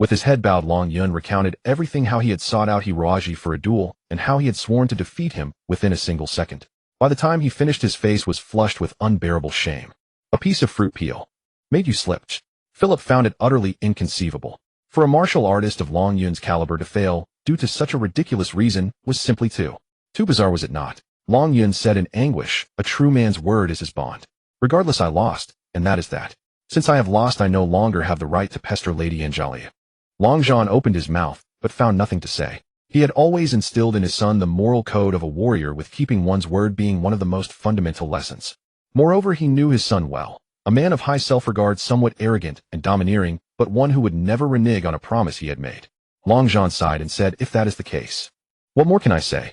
Speaker 1: With his head bowed, Long Yun recounted everything: how he had sought out Hiroaji for a duel, and how he had sworn to defeat him within a single second. By the time he finished, his face was flushed with unbearable shame. "A piece of fruit peel made you slip." Philip found it utterly inconceivable. For a martial artist of Long Yun's caliber to fail due to such a ridiculous reason was simply too bizarre, was it not? Long Yun said in anguish, "A true man's word is his bond. Regardless, I lost, and that is that. Since I have lost, I no longer have the right to pester Lady Angelier." Long Zhan opened his mouth, but found nothing to say. He had always instilled in his son the moral code of a warrior, with keeping one's word being one of the most fundamental lessons. Moreover, he knew his son well, a man of high self-regard, somewhat arrogant and domineering, but one who would never renege on a promise he had made. Long Zhan sighed and said, "If that is the case, what more can I say?"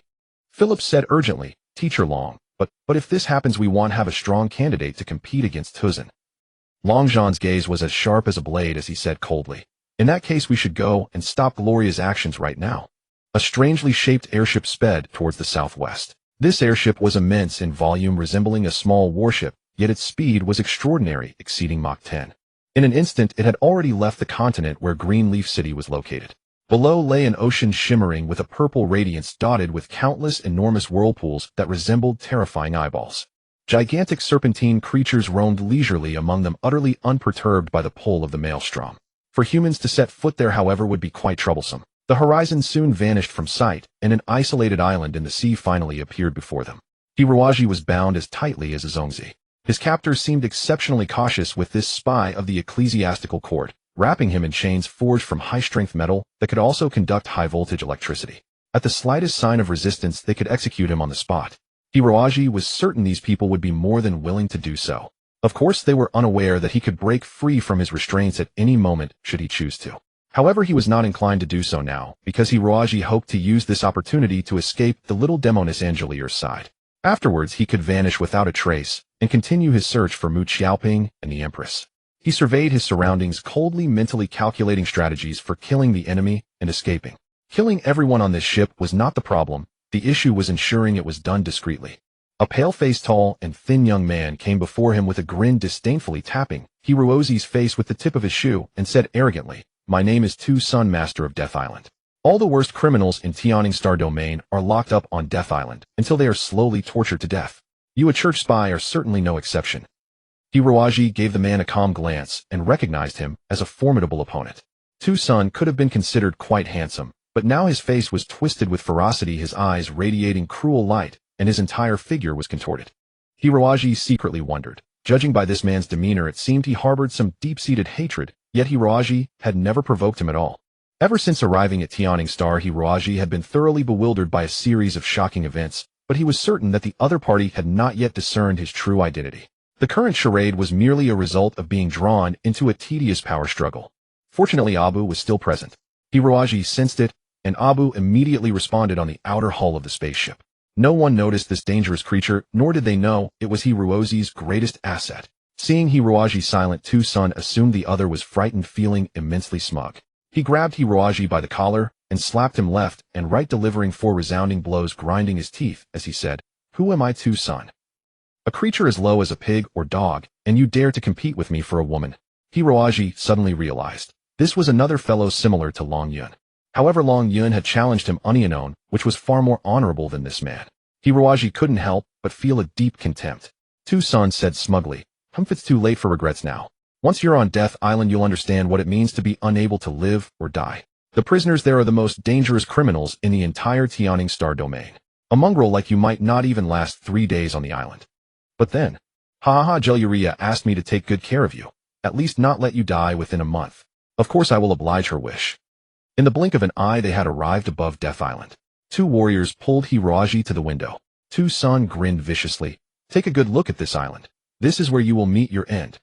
Speaker 1: Philip said urgently, "Teacher Long, but if this happens, we want to have a strong candidate to compete against Tuzin." Long Zhan's gaze was as sharp as a blade as he said coldly, "In that case, we should go and stop Gloria's actions right now." A strangely shaped airship sped towards the southwest. This airship was immense in volume, resembling a small warship, yet its speed was extraordinary, exceeding Mach 10. In an instant, it had already left the continent where Greenleaf City was located. Below lay an ocean shimmering with a purple radiance, dotted with countless enormous whirlpools that resembled terrifying eyeballs. Gigantic serpentine creatures roamed leisurely among them, utterly unperturbed by the pull of the maelstrom. For humans to set foot there, however, would be quite troublesome. The horizon soon vanished from sight, and an isolated island in the sea finally appeared before them. Hiroaji was bound as tightly as a zongzi. His captors seemed exceptionally cautious with this spy of the ecclesiastical court, wrapping him in chains forged from high-strength metal that could also conduct high-voltage electricity. At the slightest sign of resistance, they could execute him on the spot. Hiroaji was certain these people would be more than willing to do so. Of course, they were unaware that he could break free from his restraints at any moment should he choose to. However, he was not inclined to do so now, because Hiroaji hoped to use this opportunity to escape the little demoness Angelier's side. Afterwards, he could vanish without a trace and continue his search for Mu Xiaoping and the Empress. He surveyed his surroundings coldly, mentally calculating strategies for killing the enemy and escaping. Killing everyone on this ship was not the problem. The issue was ensuring it was done discreetly. A pale-faced, tall, and thin young man came before him with a grin, disdainfully tapping Hiroaji's face with the tip of his shoe, and said arrogantly, "My name is Tu Sun, Master of Death Island. All the worst criminals in Tianing Star Domain are locked up on Death Island until they are slowly tortured to death. You, a church spy, are certainly no exception." Hiroaji gave the man a calm glance and recognized him as a formidable opponent. Tu Sun could have been considered quite handsome, but now his face was twisted with ferocity, his eyes radiating cruel light, and his entire figure was contorted. Hiroaji secretly wondered. Judging by this man's demeanor, it seemed he harbored some deep-seated hatred, yet Hiroaji had never provoked him at all. Ever since arriving at Tianing Star, Hiroaji had been thoroughly bewildered by a series of shocking events, but he was certain that the other party had not yet discerned his true identity. The current charade was merely a result of being drawn into a tedious power struggle. Fortunately, Abu was still present. Hiroaji sensed it, and Abu immediately responded on the outer hull of the spaceship. No one noticed this dangerous creature, nor did they know it was Hiroaji's greatest asset. Seeing Hiroaji silent, Two-Sun assumed the other was frightened, feeling immensely smug. He grabbed Hiroaji by the collar and slapped him left and right, delivering 4 resounding blows, grinding his teeth as he said, "Who am I, Two-Sun? A creature as low as a pig or dog, and you dare to compete with me for a woman?" Hiroaji suddenly realized. This was another fellow similar to Long Yun. However, Long Yun had challenged him unknown, which was far more honorable than this man. Hiroaji couldn't help but feel a deep contempt. Two-Sun said smugly, "It's too late for regrets now. Once you're on Death Island, you'll understand what it means to be unable to live or die. The prisoners there are the most dangerous criminals in the entire yearning star domain. A mongrel like you might not even last 3 days on the island. But then, Jeluria asked me to take good care of you, at least not let you die within a month. Of course I will oblige her wish." In the blink of an eye, they had arrived above Death Island. 2 warriors pulled Hiroaji to the window. Two-Sun grinned viciously. "Take a good look at this island. This is where you will meet your end."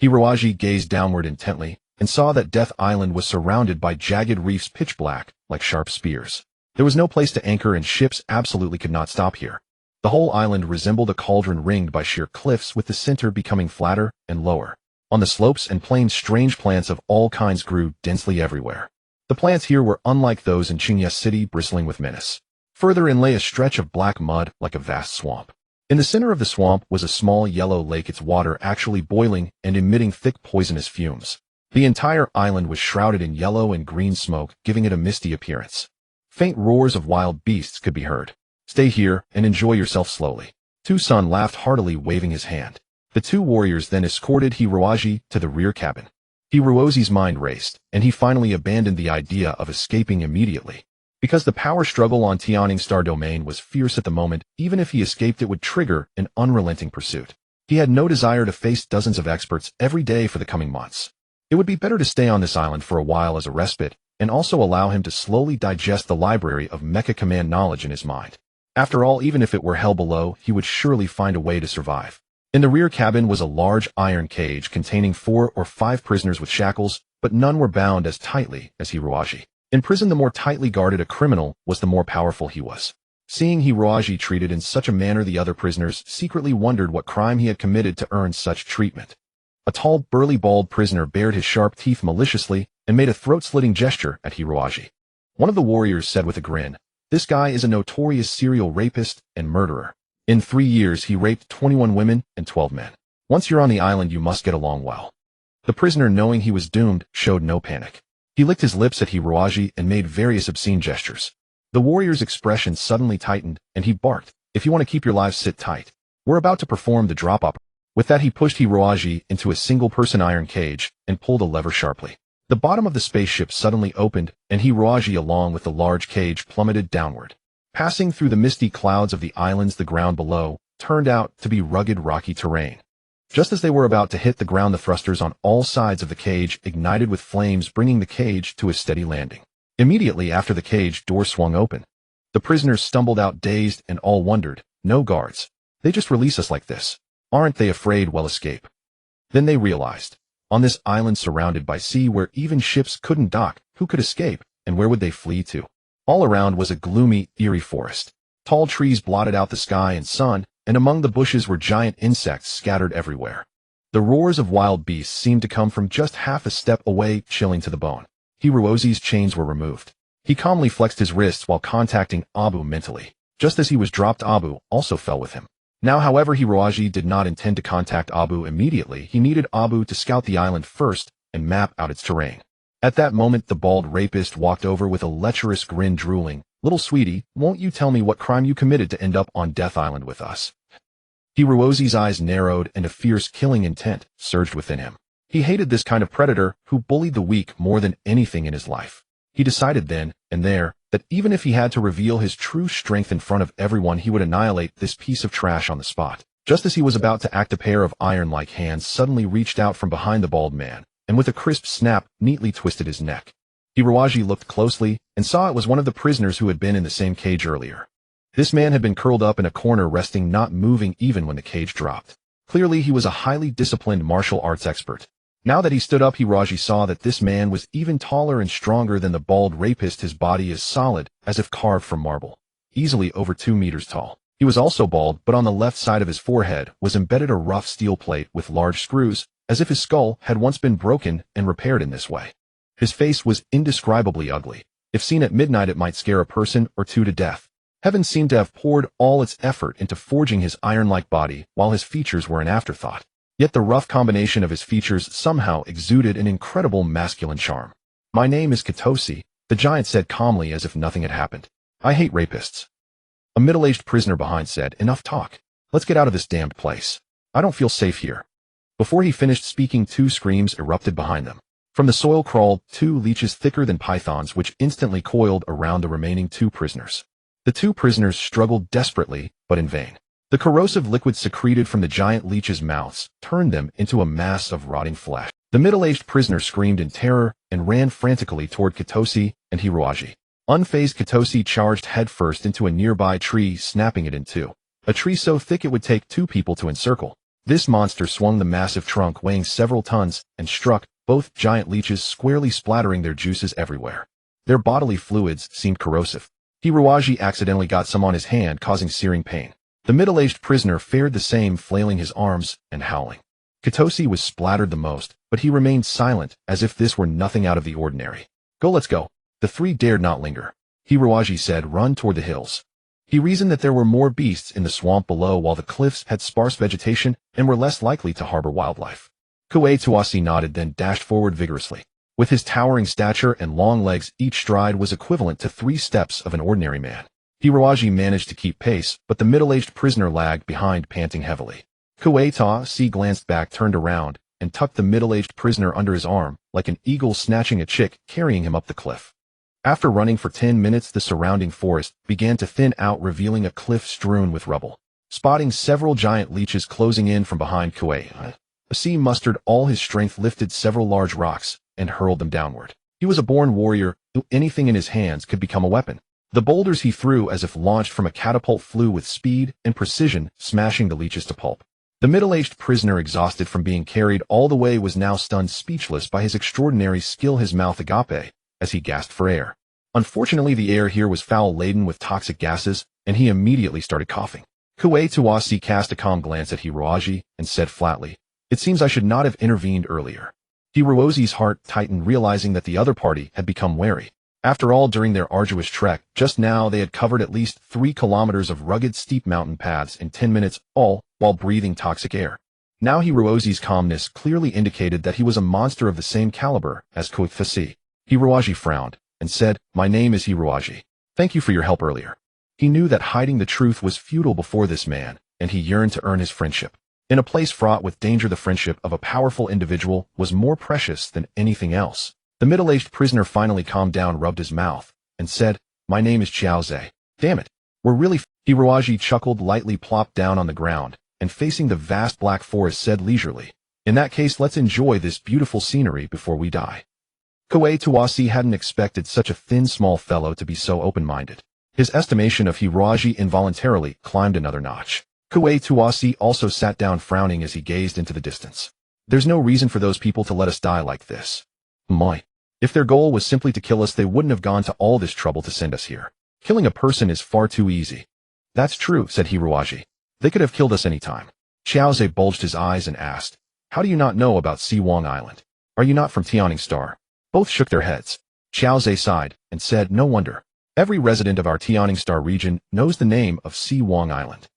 Speaker 1: Hiroaji gazed downward intently and saw that Death Island was surrounded by jagged reefs, pitch black, like sharp spears. There was no place to anchor, and ships absolutely could not stop here. The whole island resembled a cauldron ringed by sheer cliffs, with the center becoming flatter and lower. On the slopes and plains, strange plants of all kinds grew densely everywhere. The plants here were unlike those in Qingya City, bristling with menace. Further in lay a stretch of black mud like a vast swamp. In the center of the swamp was a small yellow lake, its water actually boiling and emitting thick poisonous fumes. The entire island was shrouded in yellow and green smoke, giving it a misty appearance. Faint roars of wild beasts could be heard. "Stay here and enjoy yourself slowly." Two-Sun laughed heartily, waving his hand. The 2 warriors then escorted Hiroaji to the rear cabin. Hiroaji's mind raced, and he finally abandoned the idea of escaping immediately. Because the power struggle on yearning star domain was fierce at the moment, even if he escaped it would trigger an unrelenting pursuit. He had no desire to face dozens of experts every day for the coming months. It would be better to stay on this island for a while as a respite, and also allow him to slowly digest the library of mecha command knowledge in his mind. After all, even if it were hell below, he would surely find a way to survive. In the rear cabin was a large iron cage containing 4 or 5 prisoners with shackles, but none were bound as tightly as Hiroaji. In prison, the more tightly guarded a criminal was, the more powerful he was. Seeing Hiroaji treated in such a manner, the other prisoners secretly wondered what crime he had committed to earn such treatment. A tall, burly, bald prisoner bared his sharp teeth maliciously and made a throat-slitting gesture at Hiroaji. One of the warriors said with a grin, "This guy is a notorious serial rapist and murderer. In 3 years, he raped 21 women and 12 men. Once you're on the island, you must get along well." The prisoner, knowing he was doomed, showed no panic. He licked his lips at Hiroaji and made various obscene gestures. The warrior's expression suddenly tightened, and he barked, "If you want to keep your lives, sit tight. We're about to perform the drop operation." With that, he pushed Hiroaji into a single-person iron cage and pulled a lever sharply. The bottom of the spaceship suddenly opened, and Hiroaji, along with the large cage, plummeted downward. Passing through the misty clouds of the islands, the ground below turned out to be rugged, rocky terrain. Just as they were about to hit the ground, the thrusters on all sides of the cage ignited with flames, bringing the cage to a steady landing. Immediately after, the cage door swung open. The prisoners stumbled out, dazed, and all wondered, "No guards. They just release us like this. Aren't they afraid we'll escape?" Then they realized, on this island surrounded by sea where even ships couldn't dock, who could escape, and where would they flee to? All around was a gloomy, eerie forest. Tall trees blotted out the sky and sun, and among the bushes were giant insects scattered everywhere. The roars of wild beasts seemed to come from just half a step away, chilling to the bone. Hiroaji's chains were removed. He calmly flexed his wrists while contacting Abu mentally. Just as he was dropped, Abu also fell with him. Now, however, Hiroaji did not intend to contact Abu immediately. He needed Abu to scout the island first and map out its terrain. At that moment, the bald rapist walked over with a lecherous grin, drooling, "Little sweetie, won't you tell me what crime you committed to end up on Death Island with us?" Hiroaji's eyes narrowed and a fierce killing intent surged within him. He hated this kind of predator who bullied the weak more than anything in his life. He decided then and there that even if he had to reveal his true strength in front of everyone, he would annihilate this piece of trash on the spot. Just as he was about to act, a pair of iron-like hands suddenly reached out from behind the bald man, and with a crisp snap, neatly twisted his neck. Hiroaji looked closely and saw it was one of the prisoners who had been in the same cage earlier. This man had been curled up in a corner, resting, not moving even when the cage dropped. Clearly, he was a highly disciplined martial arts expert. Now that he stood up, Hiraji saw that this man was even taller and stronger than the bald rapist. His body is solid, as if carved from marble, easily over 2 meters tall. He was also bald, but on the left side of his forehead was embedded a rough steel plate with large screws, as if his skull had once been broken and repaired in this way. His face was indescribably ugly. If seen at midnight, it might scare a person or two to death. Heaven seemed to have poured all its effort into forging his iron-like body, while his features were an afterthought. Yet the rough combination of his features somehow exuded an incredible masculine charm. "My name is Katosi," the giant said calmly as if nothing had happened. "I hate rapists." A middle-aged prisoner behind said, "Enough talk. Let's get out of this damned place. I don't feel safe here." Before he finished speaking, 2 screams erupted behind them. From the soil crawled 2 leeches thicker than pythons, which instantly coiled around the remaining 2 prisoners. The 2 prisoners struggled desperately, but in vain. The corrosive liquid secreted from the giant leeches' mouths turned them into a mass of rotting flesh. The middle-aged prisoner screamed in terror and ran frantically toward Katosi and Hiraji. Unfazed, Katosi charged headfirst into a nearby tree, snapping it in 2. A tree so thick it would take 2 people to encircle. This monster swung the massive trunk weighing several tons and struck both giant leeches squarely, splattering their juices everywhere. Their bodily fluids seemed corrosive. Hiraji accidentally got some on his hand, causing searing pain. The middle-aged prisoner fared the same, flailing his arms and howling. Katosi was splattered the most, but he remained silent, as if this were nothing out of the ordinary. "Go, let's go." The 3 dared not linger. Hiraji said, "Run toward the hills." He reasoned that there were more beasts in the swamp below, while the cliffs had sparse vegetation and were less likely to harbor wildlife. Kuei-Tuasi nodded, then dashed forward vigorously. With his towering stature and long legs, each stride was equivalent to 3 steps of an ordinary man. Hiraji managed to keep pace, but the middle-aged prisoner lagged behind, panting heavily. Kuei-Tuasi glanced back, turned around, and tucked the middle-aged prisoner under his arm, like an eagle snatching a chick, carrying him up the cliff. After running for 10 minutes, the surrounding forest began to thin out, revealing a cliff strewn with rubble. Spotting several giant leeches closing in from behind, Kuei-Tuasi mustered all his strength, lifted several large rocks, and hurled them downward. He was a born warrior, who anything in his hands could become a weapon. The boulders he threw, as if launched from a catapult, flew with speed and precision, smashing the leeches to pulp. The middle-aged prisoner, exhausted from being carried all the way, was now stunned speechless by his extraordinary skill, his mouth agape, as he gasped for air. Unfortunately, the air here was foul-laden with toxic gases, and he immediately started coughing. Kuei-Tuasi cast a calm glance at Hiraji and said flatly, "It seems I should not have intervened earlier." Hiraji's heart tightened, realizing that the other party had become wary. After all, during their arduous trek, just now they had covered at least 3 kilometers of rugged, steep mountain paths in 10 minutes, all while breathing toxic air. Now Hiraji's calmness clearly indicated that he was a monster of the same caliber as Kuei-Tuasi. Hiraji frowned and said, "My name is Hiraji. Thank you for your help earlier." He knew that hiding the truth was futile before this man, and he yearned to earn his friendship. In a place fraught with danger, the friendship of a powerful individual was more precious than anything else. The middle-aged prisoner finally calmed down, rubbed his mouth, and said, "My name is Xiaozhe. Damn it. We're really Hiraji chuckled lightly, plopped down on the ground, and facing the vast black forest said leisurely, "In that case, let's enjoy this beautiful scenery before we die." Kuei-Tuasi hadn't expected such a thin, small fellow to be so open-minded. His estimation of Hiraji involuntarily climbed another notch. Kuei-Tuasi also sat down, frowning as he gazed into the distance. "There's no reason for those people to let us die like this. My. If their goal was simply to kill us, they wouldn't have gone to all this trouble to send us here. Killing a person is far too easy." "That's true," said Hiraji. "They could have killed us any time." Xiaozhe bulged his eyes and asked, "How do you not know about Siwang Island? Are you not from Tianing Star?" Both shook their heads. Xiaozhe sighed and said, "No wonder. Every resident of our Tianing Star region knows the name of Siwang Island."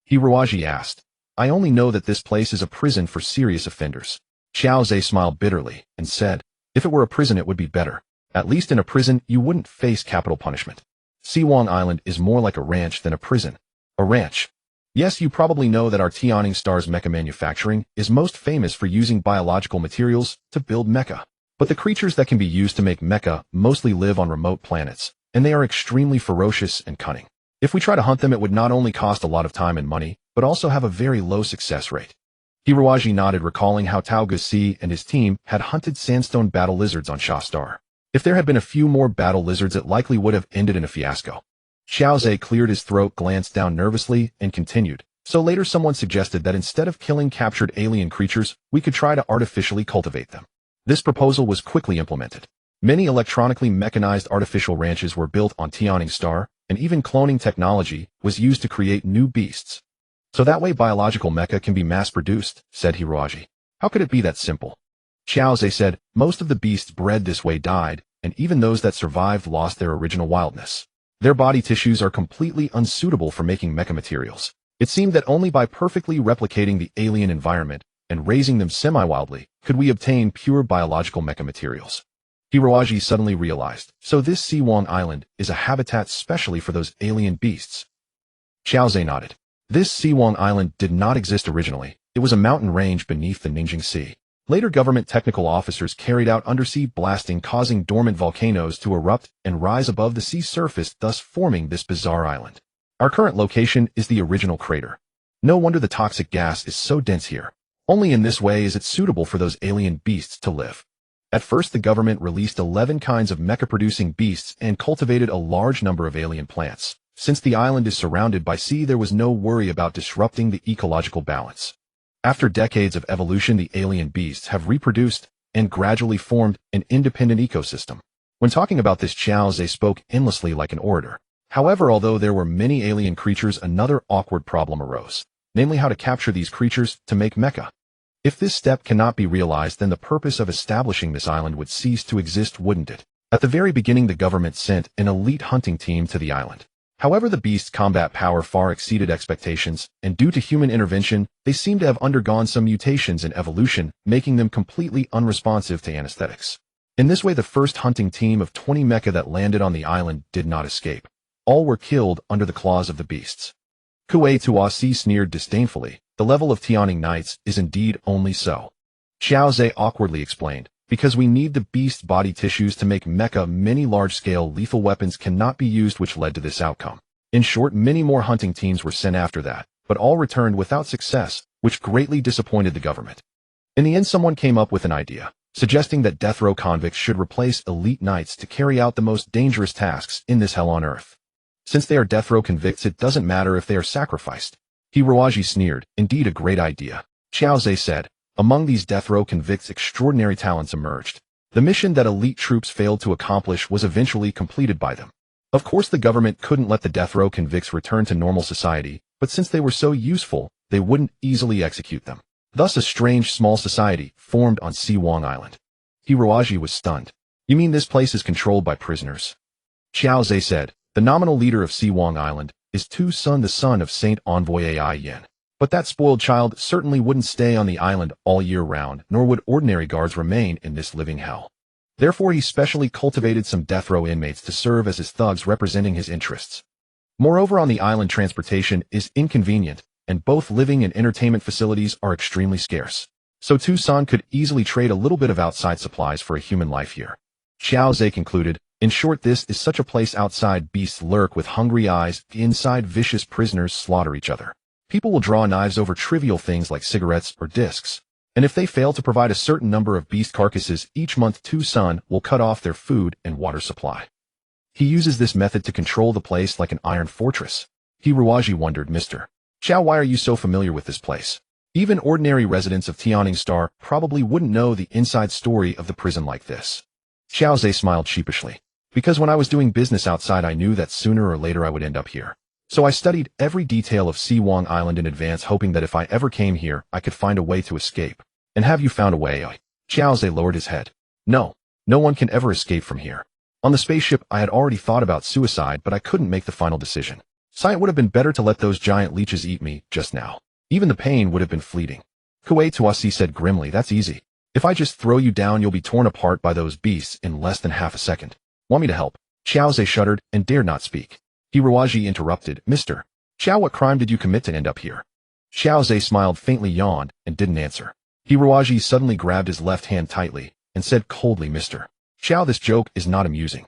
Speaker 1: Hiraji asked, "I only know that this place is a prison for serious offenders." Xiaozhe smiled bitterly and said, "If it were a prison, it would be better. At least in a prison, you wouldn't face capital punishment. Siwang Island is more like a ranch than a prison." "A ranch?" "Yes, you probably know that our Tianing Star's mecha manufacturing is most famous for using biological materials to build mecha. But the creatures that can be used to make mecha mostly live on remote planets, and they are extremely ferocious and cunning. If we try to hunt them, it would not only cost a lot of time and money, but also have a very low success rate." Hiraji nodded, recalling how Tao Gusi and his team had hunted sandstone battle lizards on Sha Star. If there had been a few more battle lizards, it likely would have ended in a fiasco. Xiaozhe cleared his throat, glanced down nervously, and continued, So later someone suggested that instead of killing captured alien creatures, we could try to artificially cultivate them. This proposal was quickly implemented. Many electronically mechanized artificial ranches were built on Yearning star, and even cloning technology was used to create new beasts. So that way biological mecha can be mass-produced, said Hiroaji. How could it be that simple? Xiaoze said, most of the beasts bred this way died, and even those that survived lost their original wildness. Their body tissues are completely unsuitable for making mecha materials. It seemed that only by perfectly replicating the alien environment and raising them semi-wildly could we obtain pure biological mecha materials. Hiroaji suddenly realized, so this Siwang Island is a habitat specially for those alien beasts. Xiaoze nodded. This Siwang Island did not exist originally. It was a mountain range beneath the Ningjing Sea. Later government technical officers carried out undersea blasting, causing dormant volcanoes to erupt and rise above the sea surface, thus forming this bizarre island. Our current location is the original crater. No wonder the toxic gas is so dense here. Only in this way is it suitable for those alien beasts to live. At first the government released 11 kinds of mecha-producing beasts and cultivated a large number of alien plants. Since the island is surrounded by sea, there was no worry about disrupting the ecological balance. After decades of evolution, the alien beasts have reproduced and gradually formed an independent ecosystem. When talking about this, Xiaoze spoke endlessly like an orator. However, although there were many alien creatures, another awkward problem arose, namely how to capture these creatures to make mecha. If this step cannot be realized, then the purpose of establishing this island would cease to exist, wouldn't it? At the very beginning, the government sent an elite hunting team to the island. However, the beast's combat power far exceeded expectations, and due to human intervention, they seem to have undergone some mutations in evolution, making them completely unresponsive to anesthetics. In this way, the first hunting team of 20 mecha that landed on the island did not escape. All were killed under the claws of the beasts. Kue Tuasi sneered disdainfully. The level of Tianing Knights is indeed only so. Xiaoze awkwardly explained, because we need the beast body tissues to make mecha. Many large-scale lethal weapons cannot be used, which led to this outcome. In short, many more hunting teams were sent after that, but all returned without success, which greatly disappointed the government. In the end, someone came up with an idea, suggesting that death row convicts should replace elite knights to carry out the most dangerous tasks in this hell on earth. Since they are death row convicts, it doesn't matter if they are sacrificed. Hiroaji sneered. Indeed, a great idea. Xiaoze said. Among these death row convicts, extraordinary talents emerged. The mission that elite troops failed to accomplish was eventually completed by them. Of course, the government couldn't let the death row convicts return to normal society, but since they were so useful, they wouldn't easily execute them. Thus, a strange small society formed on Siwang Island. Hiroaji was stunned. You mean this place is controlled by prisoners? Xiaoze said. The nominal leader of Siwang Island is Tu-Sun, the son of Saint Envoy Ai Yin. But that spoiled child certainly wouldn't stay on the island all year round, nor would ordinary guards remain in this living hell. Therefore, he specially cultivated some death row inmates to serve as his thugs representing his interests. Moreover, on the island transportation is inconvenient, and both living and entertainment facilities are extremely scarce. So Tu-Sun could easily trade a little bit of outside supplies for a human life here. Xiaoze concluded. In short, this is such a place. Outside beasts lurk with hungry eyes, inside vicious prisoners slaughter each other. People will draw knives over trivial things like cigarettes or discs. And if they fail to provide a certain number of beast carcasses each month, Tu-Sun will cut off their food and water supply. He uses this method to control the place like an iron fortress. Hiroaji wondered, Mr. Xiao, why are you so familiar with this place? Even ordinary residents of Tianing Star probably wouldn't know the inside story of the prison like this. Xiaoze smiled sheepishly. Because when I was doing business outside, I knew that sooner or later I would end up here. So I studied every detail of Siwang Island in advance, hoping that if I ever came here, I could find a way to escape. And have you found a way? Xiaoze lowered his head. No one can ever escape from here. On the spaceship, I had already thought about suicide, but I couldn't make the final decision. So it would have been better to let those giant leeches eat me just now. Even the pain would have been fleeting. Kue Tuasi said grimly, that's easy. If I just throw you down, you'll be torn apart by those beasts in less than half a second. Want me to help? Xiaoze shuddered and dared not speak. Hiroaji interrupted. Mr. Xiao, what crime did you commit to end up here? Xiaoze smiled faintly, yawned, and didn't answer. Hiroaji suddenly grabbed his left hand tightly and said coldly, Mr. Xiao, this joke is not amusing.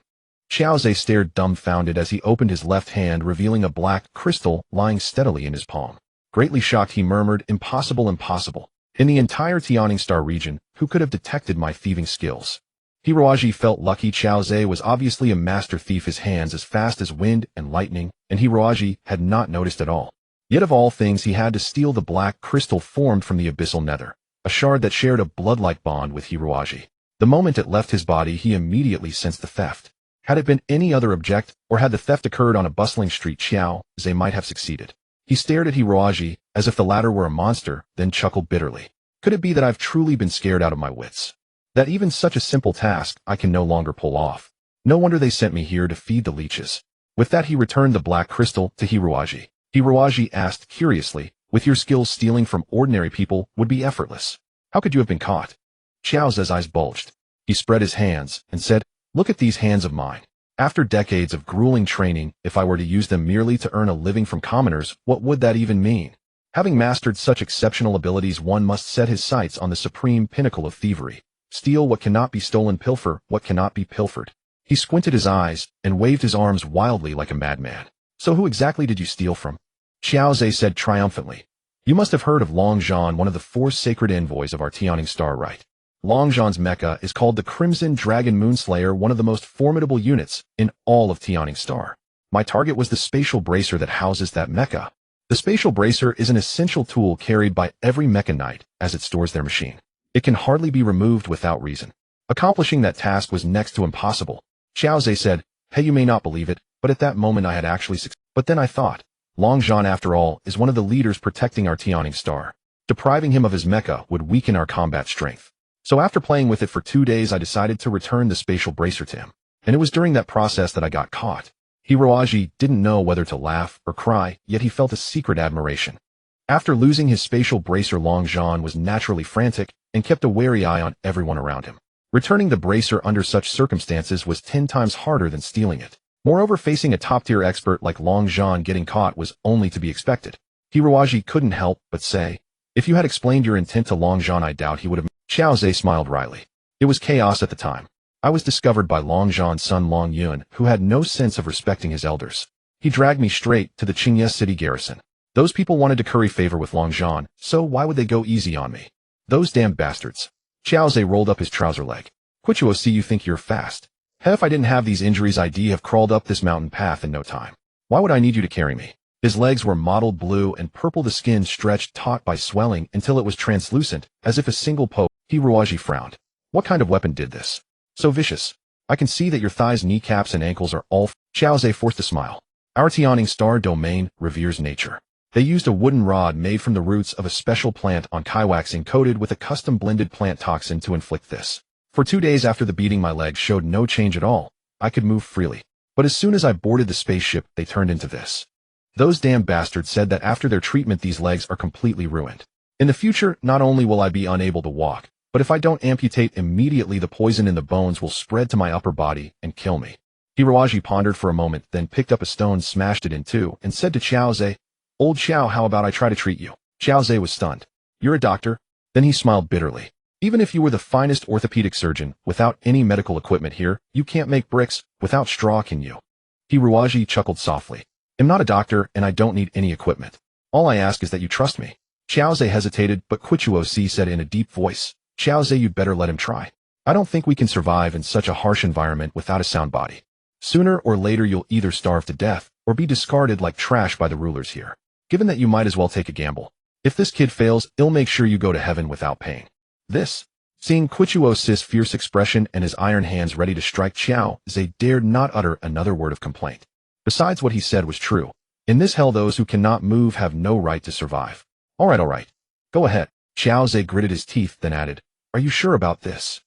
Speaker 1: Xiaoze stared dumbfounded as he opened his left hand, revealing a black crystal lying steadily in his palm. Greatly shocked, he murmured, impossible, impossible. In the entire Tianing Star region, who could have detected my thieving skills? Hiroaji felt lucky. Xiaoze was obviously a master thief, his hands as fast as wind and lightning, and Hiroaji had not noticed at all. Yet of all things he had to steal the black crystal formed from the abyssal nether, a shard that shared a blood-like bond with Hiruaji. The moment it left his body, he immediately sensed the theft. Had it been any other object, or had the theft occurred on a bustling street, Xiao Zhe might have succeeded. He stared at Hiruaji as if the latter were a monster, then chuckled bitterly. Could it be that I've truly been scared out of my wits? That even such a simple task I can no longer pull off? No wonder they sent me here to feed the leeches. With that he returned the black crystal to Hiruaji. Hiruaji asked curiously, with your skills, stealing from ordinary people would be effortless. How could you have been caught? Xiao Zhe's eyes bulged. He spread his hands and said, look at these hands of mine. After decades of grueling training, if I were to use them merely to earn a living from commoners, what would that even mean? Having mastered such exceptional abilities, one must set his sights on the supreme pinnacle of thievery. Steal what cannot be stolen, pilfer what cannot be pilfered. He squinted his eyes and waved his arms wildly like a madman. So who exactly did you steal from? Xiao Zhe said triumphantly. You must have heard of Long Zhan, one of the 4 sacred envoys of our yearning star, right? Long Zhan's mecha is called the Crimson Dragon Moonslayer, one of the most formidable units in all of yearning star. My target was the spatial bracer that houses that mecha. The spatial bracer is an essential tool carried by every mecha knight as it stores their machine. It can hardly be removed without reason. Accomplishing that task was next to impossible. Xiao Zhe said, hey, you may not believe it, but at that moment I had actually succeeded. But then I thought, Long Zhan, after all, is one of the leaders protecting our yearning star. Depriving him of his mecha would weaken our combat strength. So after playing with it for 2 days, I decided to return the spatial bracer to him. And it was during that process that I got caught. Hiruaji didn't know whether to laugh or cry, yet he felt a secret admiration. After losing his spatial bracer, Long Zhan was naturally frantic and kept a wary eye on everyone around him. Returning the bracer under such circumstances was 10 times harder than stealing it. Moreover, facing a top-tier expert like Long Zhan, getting caught was only to be expected. Hiruaji couldn't help but say, if you had explained your intent to Long Zhan, I doubt he would have. Xiao Zhe smiled wryly. It was chaos at the time. I was discovered by Long Zhan's son Long Yun, who had no sense of respecting his elders. He dragged me straight to the Qingye city garrison. Those people wanted to curry favor with Long Zhan, so why would they go easy on me? Those damn bastards. Xiao Zhe rolled up his trouser leg. Quichuo, see, you think you're fast. Hell, if I didn't have these injuries, I'd have crawled up this mountain path in no time. Why would I need you to carry me? His legs were mottled blue and purple, the skin stretched taut by swelling until it was translucent, as if a single poke. Hiruaji frowned. What kind of weapon did this? So vicious. I can see that your thighs, kneecaps, and ankles are all. Xiao Zhe forced a smile. Our yearning star domain reveres nature. They used a wooden rod made from the roots of a special plant on kaiwaxing coated with a custom blended plant toxin to inflict this. For 2 days after the beating, my legs showed no change at all. I could move freely. But as soon as I boarded the spaceship, they turned into this. Those damn bastards said that after their treatment, these legs are completely ruined. In the future, not only will I be unable to walk, but if I don't amputate immediately, the poison in the bones will spread to my upper body and kill me. Hiruaji pondered for a moment, then picked up a stone, smashed it in 2, and said to Xiao Zhe, Old Xiao, how about I try to treat you? Xiao Zhe was stunned. You're a doctor? Then he smiled bitterly. Even if you were the finest orthopedic surgeon, without any medical equipment here, you can't make bricks. Without straw, can you? Hiruaji chuckled softly. I'm not a doctor, and I don't need any equipment. All I ask is that you trust me. Xiao Zhe hesitated, but Quichuo said in a deep voice, Xiao Zhe, you'd better let him try. I don't think we can survive in such a harsh environment without a sound body. Sooner or later, you'll either starve to death or be discarded like trash by the rulers here. Given that, you might as well take a gamble. If this kid fails, it'll make sure you go to heaven without paying. This. Seeing Quichuo's fierce expression and his iron hands ready to strike, Xiao Zhe dared not utter another word of complaint. Besides, what he said was true. In this hell, those who cannot move have no right to survive. All right. Go ahead. Xiao Zhe gritted his teeth, then added, Are you sure about this?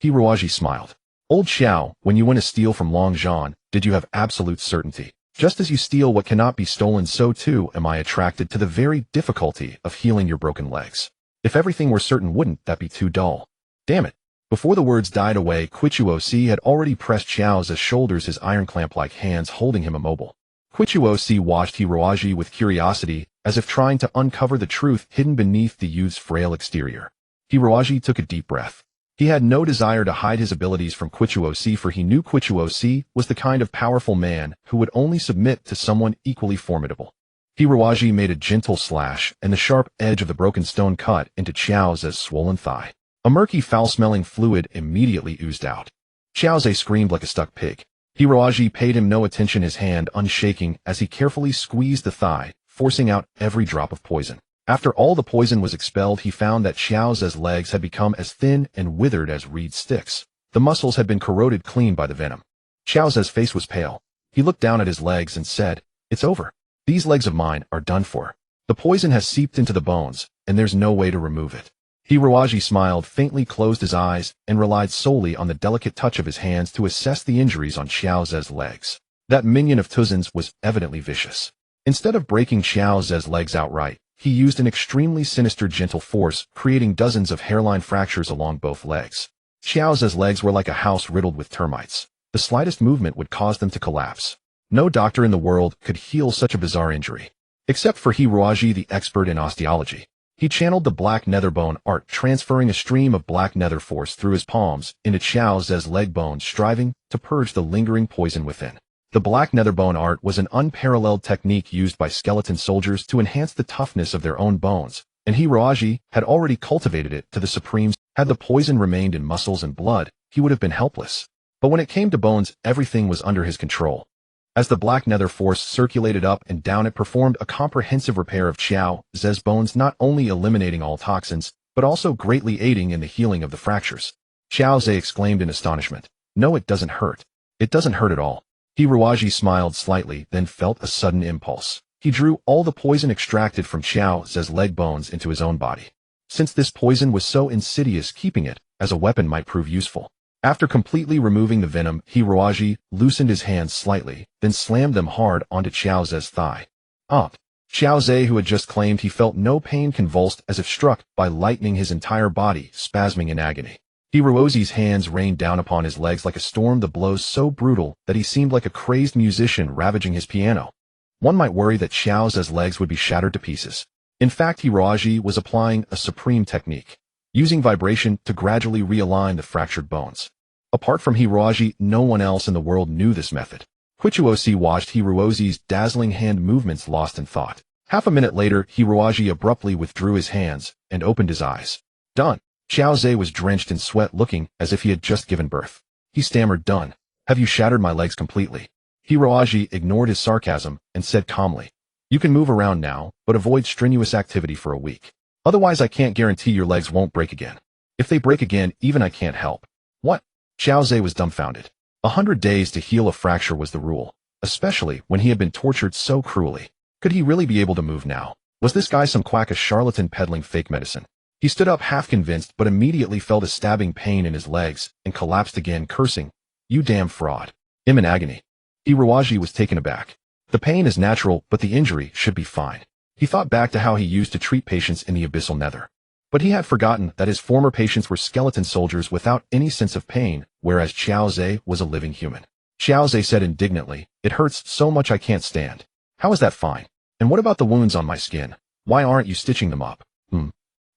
Speaker 1: Hiruaji smiled. Old Xiao, when you went to steal from Long Zhan, did you have absolute certainty? Just as you steal what cannot be stolen, so too am I attracted to the very difficulty of healing your broken legs. If everything were certain, wouldn't that be too dull? Damn it. Before the words died away, Quichuo had already pressed Xiao Zhe's shoulders, his iron clamp-like hands holding him immobile. Quichuo watched Hiruaji with curiosity, as if trying to uncover the truth hidden beneath the youth's frail exterior. Hiruaji took a deep breath. He had no desire to hide his abilities from Quichuo, for he knew Quichuo was the kind of powerful man who would only submit to someone equally formidable. Hiruaji made a gentle slash, and the sharp edge of the broken stone cut into Xiao Zhe's swollen thigh. A murky, foul-smelling fluid immediately oozed out. Xiao Zhe screamed like a stuck pig. Hiruaji paid him no attention, his hand unshaking as he carefully squeezed the thigh, forcing out every drop of poison. After all the poison was expelled, he found that Xiao Ze's legs had become as thin and withered as reed sticks. The muscles had been corroded clean by the venom. Xiao Ze's face was pale. He looked down at his legs and said, "It's over. These legs of mine are done for. The poison has seeped into the bones, and there's no way to remove it." Hiroaji smiled, faintly closed his eyes, and relied solely on the delicate touch of his hands to assess the injuries on Xiao Ze's legs. That minion of Tuzin's was evidently vicious. Instead of breaking Xiao Ze's legs outright, he used an extremely sinister gentle force, creating dozens of hairline fractures along both legs. Xiao Ze's legs were like a house riddled with termites. The slightest movement would cause them to collapse. No doctor in the world could heal such a bizarre injury. Except for Hiroaji, the expert in osteology. He channeled the black nether bone art, transferring a stream of black nether force through his palms into Xiao Ze's leg bones, striving to purge the lingering poison within. The black nether bone art was an unparalleled technique used by skeleton soldiers to enhance the toughness of their own bones, and Hiroaji had already cultivated it to the supremes. Had the poison remained in muscles and blood, he would have been helpless. But when it came to bones, everything was under his control. As the black nether force circulated up and down, it performed a comprehensive repair of Xiao Ze's bones, not only eliminating all toxins, but also greatly aiding in the healing of the fractures. Xiao Ze exclaimed in astonishment, "No, it doesn't hurt. It doesn't hurt at all." Hiroaji smiled slightly, then felt a sudden impulse. He drew all the poison extracted from Xiao Ze's leg bones into his own body. Since this poison was so insidious, keeping it as a weapon might prove useful. After completely removing the venom, Hiroaji loosened his hands slightly, then slammed them hard onto Xiao Ze's thigh. Up. Xiao Ze, who had just claimed he felt no pain, convulsed as if struck by lightning, his entire body spasming in agony. Hiroaji's hands rained down upon his legs like a storm, the blows so brutal that he seemed like a crazed musician ravaging his piano. One might worry that Xiao Ze's legs would be shattered to pieces. In fact, Hiroaji was applying a supreme technique, using vibration to gradually realign the fractured bones. Apart from Hiroaji, no one else in the world knew this method. Quichuosi watched Hiroaji's dazzling hand movements, lost in thought. Half a minute later, Hiroaji abruptly withdrew his hands and opened his eyes. "Done." Xiao Ze was drenched in sweat, looking as if he had just given birth. He stammered, "Done. Have you shattered my legs completely?" Hiroaji ignored his sarcasm and said calmly, "You can move around now, but avoid strenuous activity for a week. Otherwise, I can't guarantee your legs won't break again. If they break again, even I can't help." "What?" Xiao Ze was dumbfounded. 100 days to heal a fracture was the rule, especially when he had been tortured so cruelly. Could he really be able to move now? Was this guy some quack, a charlatan peddling fake medicine? He stood up half convinced, but immediately felt a stabbing pain in his legs and collapsed again, cursing, "You damn fraud." I'm in agony. Hiroaji was taken aback. The pain is natural, but the injury should be fine. He thought back to how he used to treat patients in the abyssal nether. But he had forgotten that his former patients were skeleton soldiers without any sense of pain, whereas Xiao Ze was a living human. Xiao Ze said indignantly, "It hurts so much I can't stand." "How is that fine? And what about the wounds on my skin? Why aren't you stitching them up?"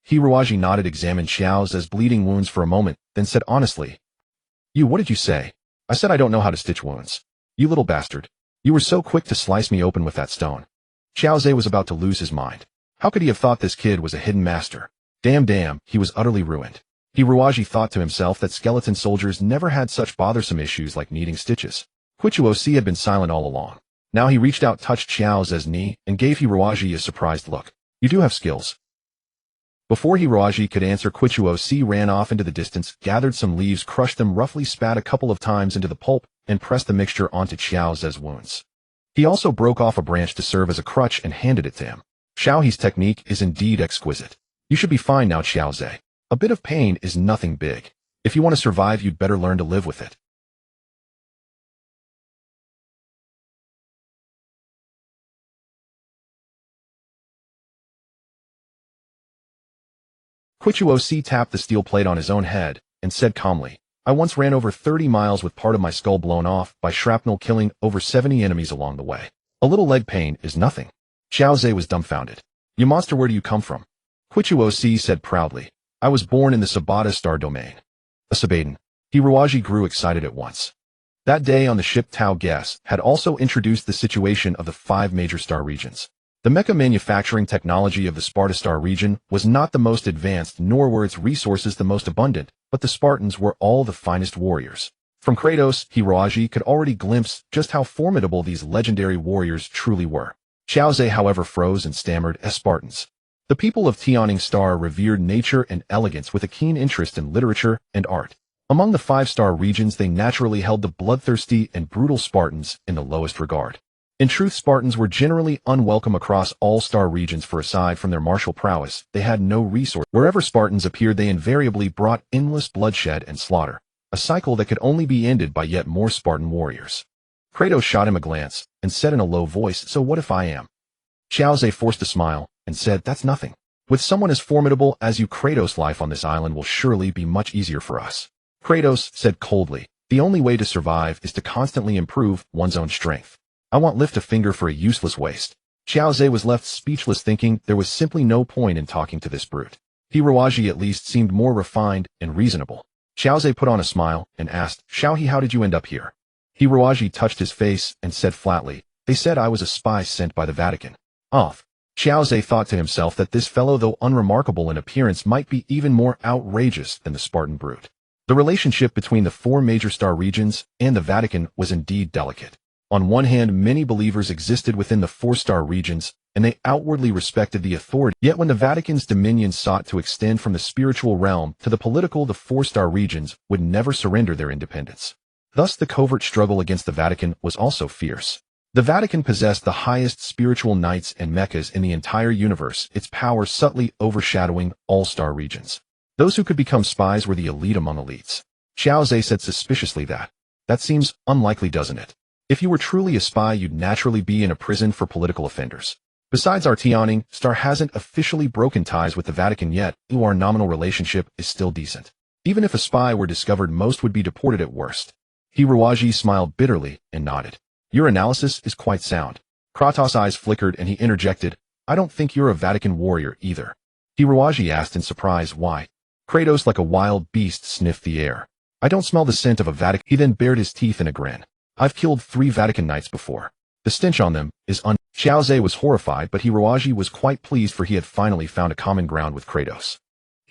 Speaker 1: Hiroaji nodded, examined Xiao Ze's bleeding wounds for a moment, then said honestly, What did you say?" "I said I don't know how to stitch wounds." "You little bastard. You were so quick to slice me open with that stone." Xiao Ze was about to lose his mind. How could he have thought this kid was a hidden master? Damn, he was utterly ruined. Hiroaji thought to himself that skeleton soldiers never had such bothersome issues like needing stitches. Quichuosi had been silent all along. Now he reached out, touched Xiao Ze's knee, and gave Hiroaji a surprised look. "You do have skills." Before Hiroaji could answer, Quichuosi ran off into the distance, gathered some leaves, crushed them roughly, spat a couple of times into the pulp, and pressed the mixture onto Xiao Ze's wounds. He also broke off a branch to serve as a crutch and handed it to him. Xiaohe's technique is indeed exquisite. "You should be fine now, Xiao Ze. A bit of pain is nothing big. If you want to survive, you'd better learn to live with it." Quichuosi tapped the steel plate on his own head and said calmly, "I once ran over 30 miles with part of my skull blown off by shrapnel, killing over 70 enemies along the way. A little leg pain is nothing." Xiao Ze was dumbfounded. "You monster, where do you come from?" Quichuosi said proudly, "I was born in the Sabata star domain." "A Sabadan." Hiroaji grew excited at once. That day on the ship, Tao Guess had also introduced the situation of the 5 major star regions. The mecha manufacturing technology of the Sparta Star region was not the most advanced, nor were its resources the most abundant, but the Spartans were all the finest warriors. From Kratos, Hiroaji could already glimpse just how formidable these legendary warriors truly were. Xiaozhe, however, froze and stammered, as Spartans. The people of Tianing Star revered nature and elegance with a keen interest in literature and art. Among the five-star regions, they naturally held the bloodthirsty and brutal Spartans in the lowest regard. In truth, Spartans were generally unwelcome across all star regions, for aside from their martial prowess, they had no resource. Wherever Spartans appeared, they invariably brought endless bloodshed and slaughter, a cycle that could only be ended by yet more Spartan warriors. Kratos shot him a glance and said in a low voice, "So what if I am?" Xiaozhe forced a smile and said, "That's nothing. With someone as formidable as you, Kratos, life on this island will surely be much easier for us." Kratos said coldly, "The only way to survive is to constantly improve one's own strength. I won't lift a finger for a useless waste." Xiaozhe was left speechless, thinking there was simply no point in talking to this brute. Hiruaji at least seemed more refined and reasonable. Xiaozhe put on a smile and asked, "Xiaohe, how did you end up here?" Hiruaji touched his face and said flatly, "They said I was a spy sent by the Vatican." Off. Xiaozhe thought to himself that this fellow, though unremarkable in appearance, might be even more outrageous than the Spartan brute. The relationship between the four major star regions and the Vatican was indeed delicate. On one hand, many believers existed within the four-star regions, and they outwardly respected the authority. Yet when the Vatican's dominions sought to extend from the spiritual realm to the political, the four-star regions would never surrender their independence. Thus, the covert struggle against the Vatican was also fierce. The Vatican possessed the highest spiritual knights and mechas in the entire universe, its power subtly overshadowing all star regions. Those who could become spies were the elite among elites. Xiaozhe said suspiciously, that seems unlikely, doesn't it? If you were truly a spy, you'd naturally be in a prison for political offenders. Besides, our Tianing Star hasn't officially broken ties with the Vatican yet, though our nominal relationship is still decent. Even if a spy were discovered, most would be deported at worst." Hiruaji smiled bitterly and nodded. "Your analysis is quite sound." Kratos' eyes flickered and he interjected, "I don't think you're a Vatican warrior either." Hiruaji asked in surprise, "Why?" Kratos, like a wild beast, sniffed the air. "I don't smell the scent of a Vatican." He then bared his teeth in a grin. "I've killed 3 Vatican knights before. The stench on them is Xiaozhe was horrified, but Hiruaji was quite pleased, for he had finally found a common ground with Kratos.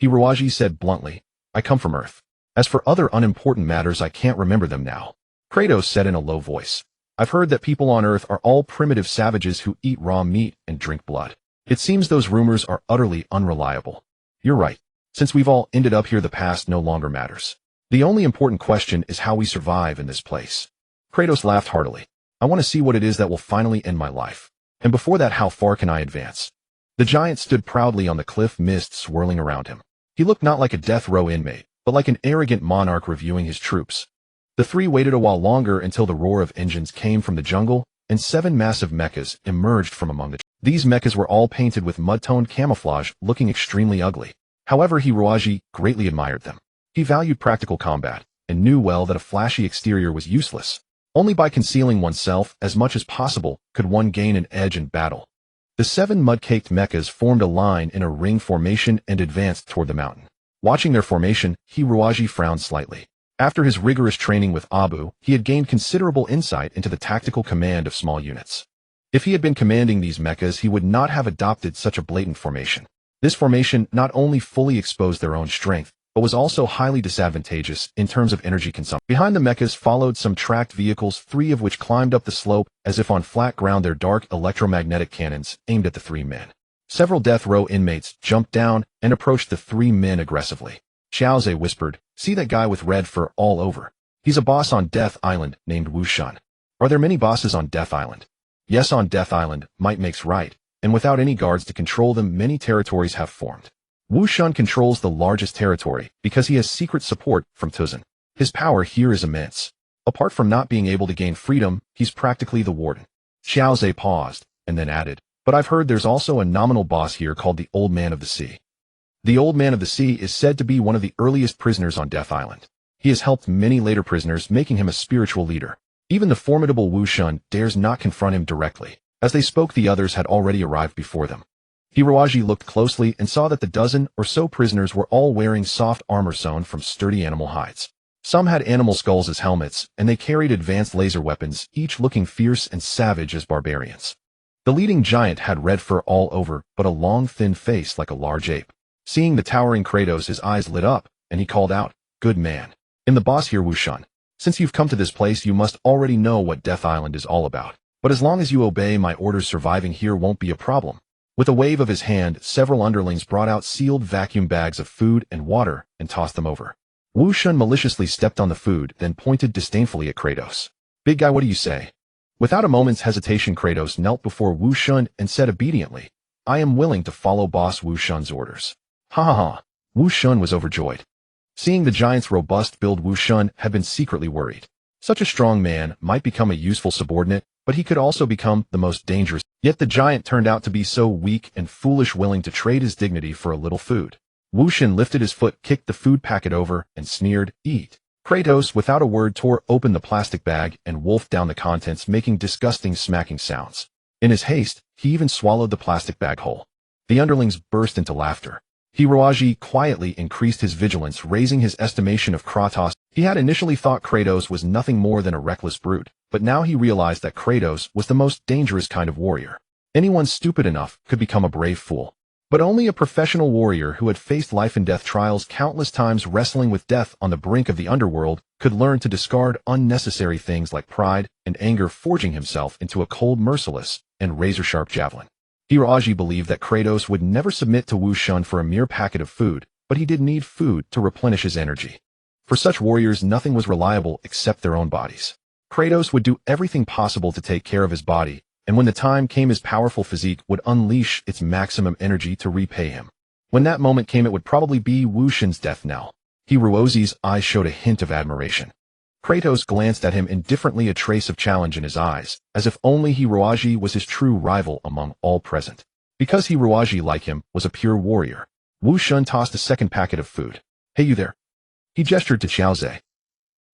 Speaker 1: Hiruaji said bluntly, "I come from Earth. As for other unimportant matters, I can't remember them now." Kratos said in a low voice, "I've heard that people on Earth are all primitive savages who eat raw meat and drink blood. It seems those rumors are utterly unreliable." "You're right. Since we've all ended up here, the past no longer matters. The only important question is how we survive in this place." Kratos laughed heartily. "I want to see what it is that will finally end my life. And before that, how far can I advance?" The giant stood proudly on the cliff, mist swirling around him. He looked not like a death row inmate, but like an arrogant monarch reviewing his troops. The three waited a while longer until the roar of engines came from the jungle, and 7 massive mechas emerged from among the trees. These mechas were all painted with mud-toned camouflage, looking extremely ugly. However, Hiruaji greatly admired them. He valued practical combat, and knew well that a flashy exterior was useless. Only by concealing oneself as much as possible could one gain an edge in battle. The 7 mud-caked mechas formed a line in a ring formation and advanced toward the mountain. Watching their formation, Hiruaji frowned slightly. After his rigorous training with Abu, he had gained considerable insight into the tactical command of small units. If he had been commanding these mechas, he would not have adopted such a blatant formation. This formation not only fully exposed their own strength, but was also highly disadvantageous in terms of energy consumption. Behind the mechas followed some tracked vehicles, 3 of which climbed up the slope as if on flat ground, their dark electromagnetic cannons aimed at the 3 men. Several death row inmates jumped down and approached the 3 men aggressively. Xiaozhe whispered, "See that guy with red fur all over? He's a boss on Death Island named Wu Shun." "Are there many bosses on Death Island?" "Yes, on Death Island, might makes right, and without any guards to control them, many territories have formed. Wu Shun controls the largest territory because he has secret support from Tuzan. His power here is immense. Apart from not being able to gain freedom, he's practically the warden." Xiaozhe paused, and then added, "But I've heard there's also a nominal boss here called the Old Man of the Sea." The Old Man of the Sea is said to be one of the earliest prisoners on Death Island. He has helped many later prisoners, making him a spiritual leader. Even the formidable Wu Shun dares not confront him directly. As they spoke, the others had already arrived before them. Hiruaji looked closely and saw that the dozen or so prisoners were all wearing soft armor sewn from sturdy animal hides. Some had animal skulls as helmets, and they carried advanced laser weapons, each looking fierce and savage as barbarians. The leading giant had red fur all over, but a long, thin face like a large ape. Seeing the towering Kratos, his eyes lit up, and he called out, "Good man. In the boss here, Wu Shun. Since you've come to this place, you must already know what Death Island is all about." But as long as you obey my orders, surviving here won't be a problem. With a wave of his hand, several underlings brought out sealed vacuum bags of food and water and tossed them over. Wu Shun maliciously stepped on the food, then pointed disdainfully at Kratos. Big guy, what do you say? Without a moment's hesitation, Kratos knelt before Wu Shun and said obediently, I am willing to follow Boss Wu Shun's orders. Ha ha ha. Wu Shun was overjoyed. Seeing the giant's robust build, Wu Shun had been secretly worried. Such a strong man might become a useful subordinate, but he could also become the most dangerous. Yet the giant turned out to be so weak and foolish, willing to trade his dignity for a little food. Wu Shun lifted his foot, kicked the food packet over, and sneered, Eat. Kratos, without a word, tore open the plastic bag and wolfed down the contents, making disgusting smacking sounds. In his haste, he even swallowed the plastic bag whole. The underlings burst into laughter. Hiroaji quietly increased his vigilance, raising his estimation of Kratos. He had initially thought Kratos was nothing more than a reckless brute, but now he realized that Kratos was the most dangerous kind of warrior. Anyone stupid enough could become a brave fool. But only a professional warrior who had faced life and death trials countless times, wrestling with death on the brink of the underworld, could learn to discard unnecessary things like pride and anger, forging himself into a cold, merciless, and razor-sharp javelin. Hiroaji believed that Kratos would never submit to Wu Shun for a mere packet of food, but he did need food to replenish his energy. For such warriors, nothing was reliable except their own bodies. Kratos would do everything possible to take care of his body, and when the time came, his powerful physique would unleash its maximum energy to repay him. When that moment came, it would probably be Wu Shun's death knell. Hiroaji's eyes showed a hint of admiration. Kratos glanced at him indifferently, a trace of challenge in his eyes, as if only Hiroaji was his true rival among all present. Because Hiroaji, like him, was a pure warrior, Wu Shun tossed a second packet of food. Hey, you there? He gestured to Xiaoze.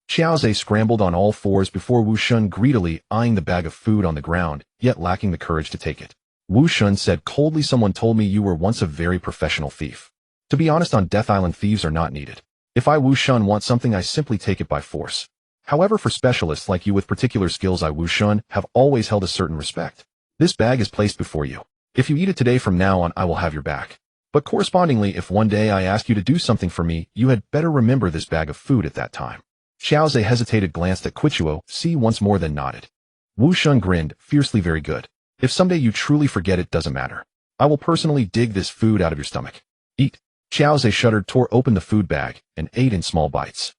Speaker 1: Xiaoze scrambled on all fours before Wu Shun, greedily eyeing the bag of food on the ground, yet lacking the courage to take it. Wu Shun said coldly, Someone told me you were once a very professional thief. To be honest, on Death Island, thieves are not needed. If I, Wu Shun, want something, I simply take it by force. However, for specialists like you with particular skills, I, Wu Shun, have always held a certain respect. This bag is placed before you. If you eat it today, from now on I will have your back. But correspondingly, if one day I ask you to do something for me, you had better remember this bag of food at that time. Xiaoze hesitated, glanced at Qichuo once more, then nodded. Wu Shun grinned, fiercely, very good. If someday you truly forget, it doesn't matter. I will personally dig this food out of your stomach. Eat. Xiaoze shuddered, tore open the food bag, and ate in small bites.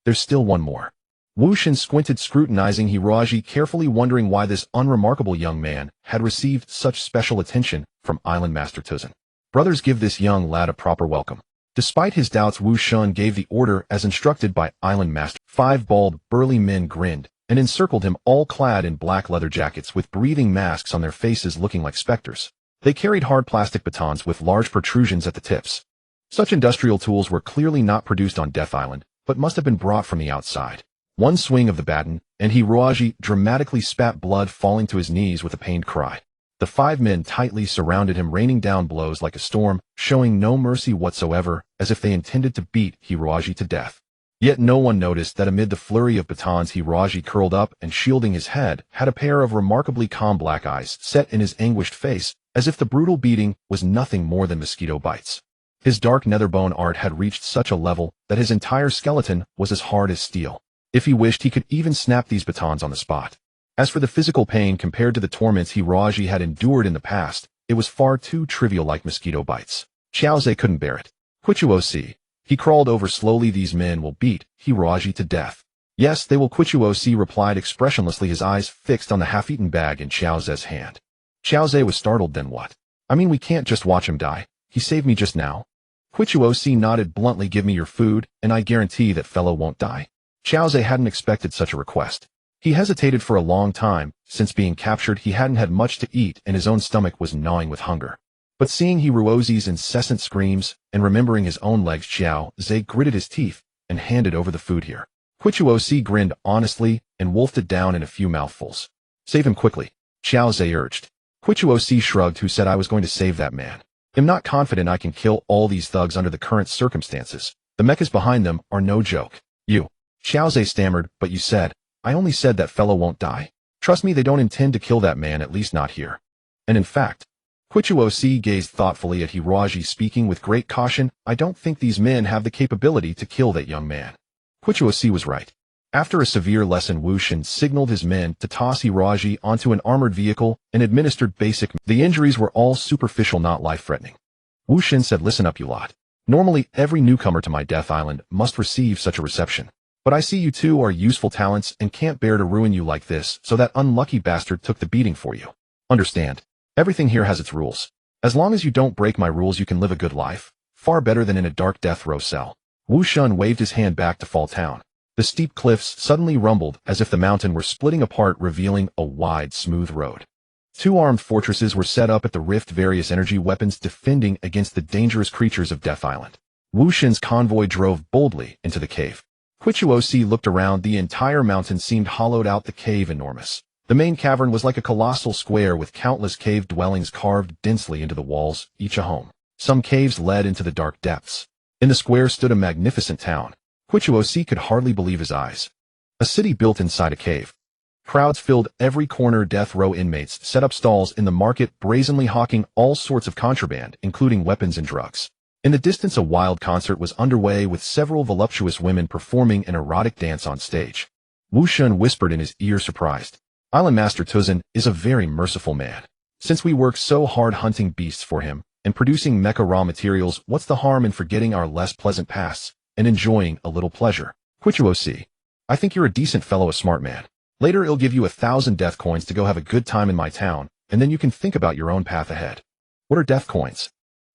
Speaker 1: There's still one more. Wu Shun squinted, scrutinizing Hiroaji carefully, wondering why this unremarkable young man had received such special attention from Island Master Tuzan. Brothers, give this young lad a proper welcome. Despite his doubts, Wu Shun gave the order as instructed by Island Master. 5 bald, burly men grinned and encircled him, all clad in black leather jackets with breathing masks on their faces, looking like specters. They carried hard plastic batons with large protrusions at the tips. Such industrial tools were clearly not produced on Death Island, but must have been brought from the outside. One swing of the baton, and Hiroaji dramatically spat blood, falling to his knees with a pained cry. The 5 men tightly surrounded him, raining down blows like a storm, showing no mercy whatsoever, as if they intended to beat Hiroaji to death. Yet no one noticed that amid the flurry of batons, Hiroaji, curled up and shielding his head, had a pair of remarkably calm black eyes set in his anguished face, as if the brutal beating was nothing more than mosquito bites. His dark netherbone art had reached such a level that his entire skeleton was as hard as steel. If he wished, he could even snap these batons on the spot. As for the physical pain, compared to the torments Hiroaji had endured in the past, it was far too trivial, like mosquito bites. Xiaoze couldn't bear it. Qichuo, he crawled over slowly. These men will beat Hiroaji to death. Yes, they will, Qichuo replied expressionlessly, his eyes fixed on the half-eaten bag in Xiaoze's hand. Xiaoze was startled. Then what? I mean, we can't just watch him die. He saved me just now. Qichuo nodded bluntly. Give me your food, and I guarantee that fellow won't die. Xiaoze hadn't expected such a request. He hesitated for a long time. Since being captured, he hadn't had much to eat, and his own stomach was gnawing with hunger. But seeing Hiroaji's incessant screams, and remembering his own legs, Xiaoze gritted his teeth and handed over the food. Here. Qichuo grinned honestly and wolfed it down in a few mouthfuls. Save him quickly, Xiaoze urged. Qichuo shrugged, who said I was going to save that man. I'm not confident I can kill all these thugs under the current circumstances. The mechas behind them are no joke. You. Xiaoze stammered, but you said, I only said that fellow won't die. Trust me, they don't intend to kill that man, at least not here. And in fact, Qichuo gazed thoughtfully at Hiroaji, speaking with great caution, I don't think these men have the capability to kill that young man. Qichuo was right. After a severe lesson, Wu Shen signaled his men to toss Hiraji onto an armored vehicle and administered basic. The injuries were all superficial, not life-threatening. Wu Shen said, "Listen up, you lot. Normally, every newcomer to my Death Island must receive such a reception. But I see you two are useful talents and can't bear to ruin you like this, so that unlucky bastard took the beating for you. Understand, everything here has its rules. As long as you don't break my rules, you can live a good life, far better than in a dark death row cell." Wu Shen waved his hand back to Fall Town. The steep cliffs suddenly rumbled as if the mountain were splitting apart, revealing a wide, smooth road. Two armed fortresses were set up at the rift, various energy weapons defending against the dangerous creatures of Death Island. Wu Shen's convoy drove boldly into the cave. Qichuosi looked around. The entire mountain seemed hollowed out, the cave enormous. The main cavern was like a colossal square with countless cave dwellings carved densely into the walls, each a home. Some caves led into the dark depths. In the square stood a magnificent town. Qichuosi could hardly believe his eyes. A city built inside a cave. Crowds filled every corner. Death row inmates set up stalls in the market, brazenly hawking all sorts of contraband, including weapons and drugs. In the distance, a wild concert was underway with several voluptuous women performing an erotic dance on stage. Wu Shen whispered in his ear, surprised. "Island Master Tuzin is a very merciful man. Since we work so hard hunting beasts for him and producing mecha raw materials, what's the harm in forgetting our less pleasant pasts and enjoying a little pleasure?" Qichuosi, "I think you're a decent fellow, a smart man. Later I'll give you 1,000 death coins to go have a good time in my town, and then you can think about your own path ahead." "What are death coins?"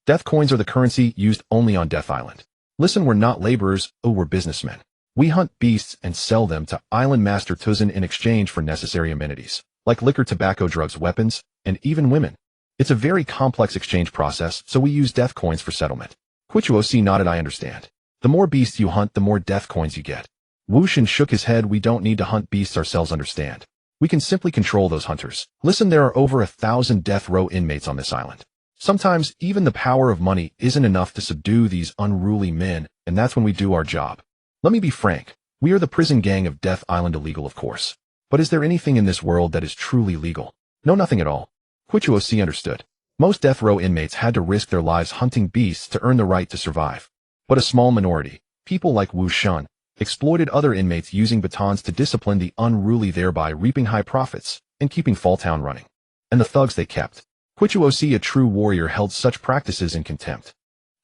Speaker 1: "Death coins are the currency used only on Death Island. Listen, we're not laborers, we're businessmen. We hunt beasts and sell them to Island Master Tuzin in exchange for necessary amenities, like liquor, tobacco, drugs, weapons, and even women. It's a very complex exchange process, so we use death coins for settlement." Qichuosi nodded. "I understand. The more beasts you hunt, the more death coins you get." Wu Shen shook his head. "We don't need to hunt beasts ourselves, understand? We can simply control those hunters. Listen, there are over 1,000 death row inmates on this island. Sometimes even the power of money isn't enough to subdue these unruly men, and that's when we do our job. Let me be frank. We are the prison gang of Death Island, illegal of course. But is there anything in this world that is truly legal? No, nothing at all." Qichuosi understood. Most death row inmates had to risk their lives hunting beasts to earn the right to survive. But a small minority, people like Wu Shen, exploited other inmates using batons to discipline the unruly, thereby reaping high profits and keeping Fall Town running. And the thugs they kept. Qichuosi, a true warrior, held such practices in contempt.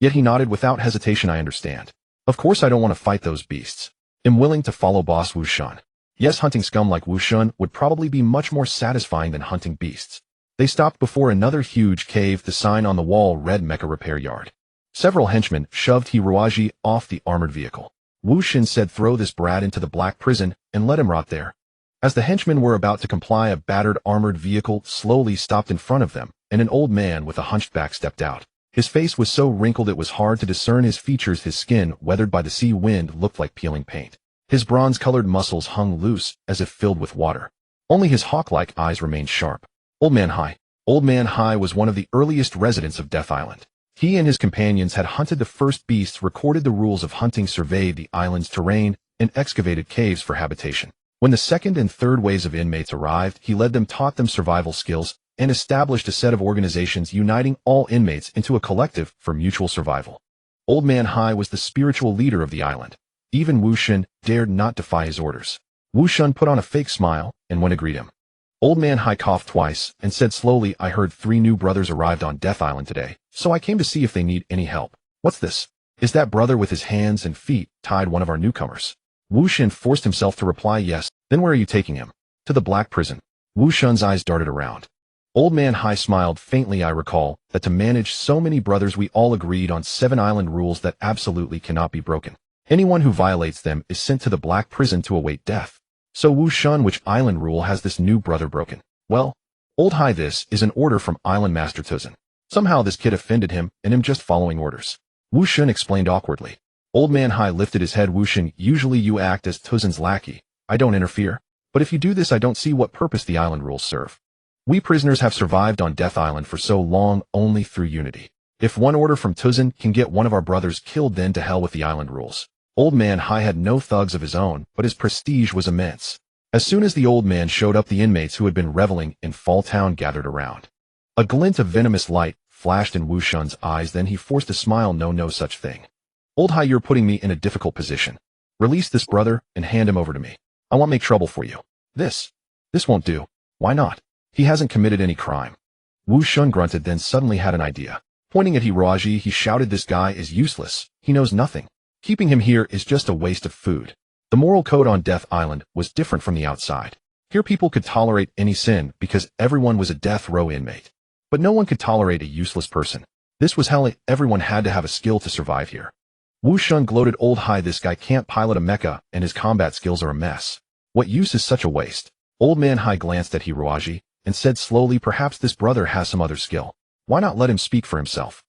Speaker 1: Yet he nodded without hesitation. "I understand. Of course I don't want to fight those beasts. I'm willing to follow Boss Wu Shen. Yes, hunting scum like Wu Shen would probably be much more satisfying than hunting beasts." They stopped before another huge cave. The sign on the wall read Mecha Repair Yard. Several henchmen shoved Hiraji off the armored vehicle. Wu Shen said, "Throw this brat into the black prison and let him rot there." As the henchmen were about to comply, a battered armored vehicle slowly stopped in front of them, and an old man with a hunched back stepped out. His face was so wrinkled it was hard to discern his features. His skin, weathered by the sea wind, looked like peeling paint. His bronze-colored muscles hung loose, as if filled with water. Only his hawk-like eyes remained sharp. Old Man Hai. Old Man Hai was one of the earliest residents of Death Island. He and his companions had hunted the first beasts, recorded the rules of hunting, surveyed the island's terrain, and excavated caves for habitation. When the second and third waves of inmates arrived, he led them, taught them survival skills, and established a set of organizations uniting all inmates into a collective for mutual survival. Old Man Hai was the spiritual leader of the island. Even Wu Shen dared not defy his orders. Wu Shen put on a fake smile and went to greet him. Old Man Hai coughed twice and said slowly, "I heard 3 new brothers arrived on Death Island today, so I came to see if they need any help." "What's this?" "Is that brother with his hands and feet tied one of our newcomers?" Wu Shen forced himself to reply, "Yes." "Then where are you taking him?" "To the black prison." Wu Shen's eyes darted around. Old Man Hai smiled faintly. "I recall that to manage so many brothers we all agreed on 7 island rules that absolutely cannot be broken. Anyone who violates them is sent to the black prison to await death. So Wu Shen, which island rule has this new brother broken?" "Well, Old Hai, this is an order from Island Master Tuzin. Somehow this kid offended him and I'm just following orders." Wu Shen explained awkwardly. Old Man Hai lifted his head. "Wu Shen, usually you act as Tuzin's lackey. I don't interfere. But if you do this, I don't see what purpose the island rules serve. We prisoners have survived on Death Island for so long only through unity. If one order from Tuzin can get one of our brothers killed, then to hell with the island rules." Old Man Hai had no thugs of his own, but his prestige was immense. As soon as the old man showed up, the inmates who had been reveling in Fall Town gathered around. A glint of venomous light flashed in Wu Shen's eyes, then he forced a smile. No such thing. "Old Hai, you're putting me in a difficult position. Release this brother and hand him over to me. I won't make trouble for you. This won't do. Why not? He hasn't committed any crime. Wu Shun grunted, then suddenly had an idea. Pointing at Hiroaji, he shouted, this guy is useless. He knows nothing. Keeping him here is just a waste of food. The moral code on Death Island was different from the outside. Here people could tolerate any sin because everyone was a death row inmate. But no one could tolerate a useless person. This was hell. Everyone had to have a skill to survive here. Wu Shun gloated, old hi, this guy can't pilot a mecha and his combat skills are a mess. What use is such a waste? Old man Hai glanced at Hiroaji and said slowly, perhaps this brother has some other skill. Why not let him speak for himself?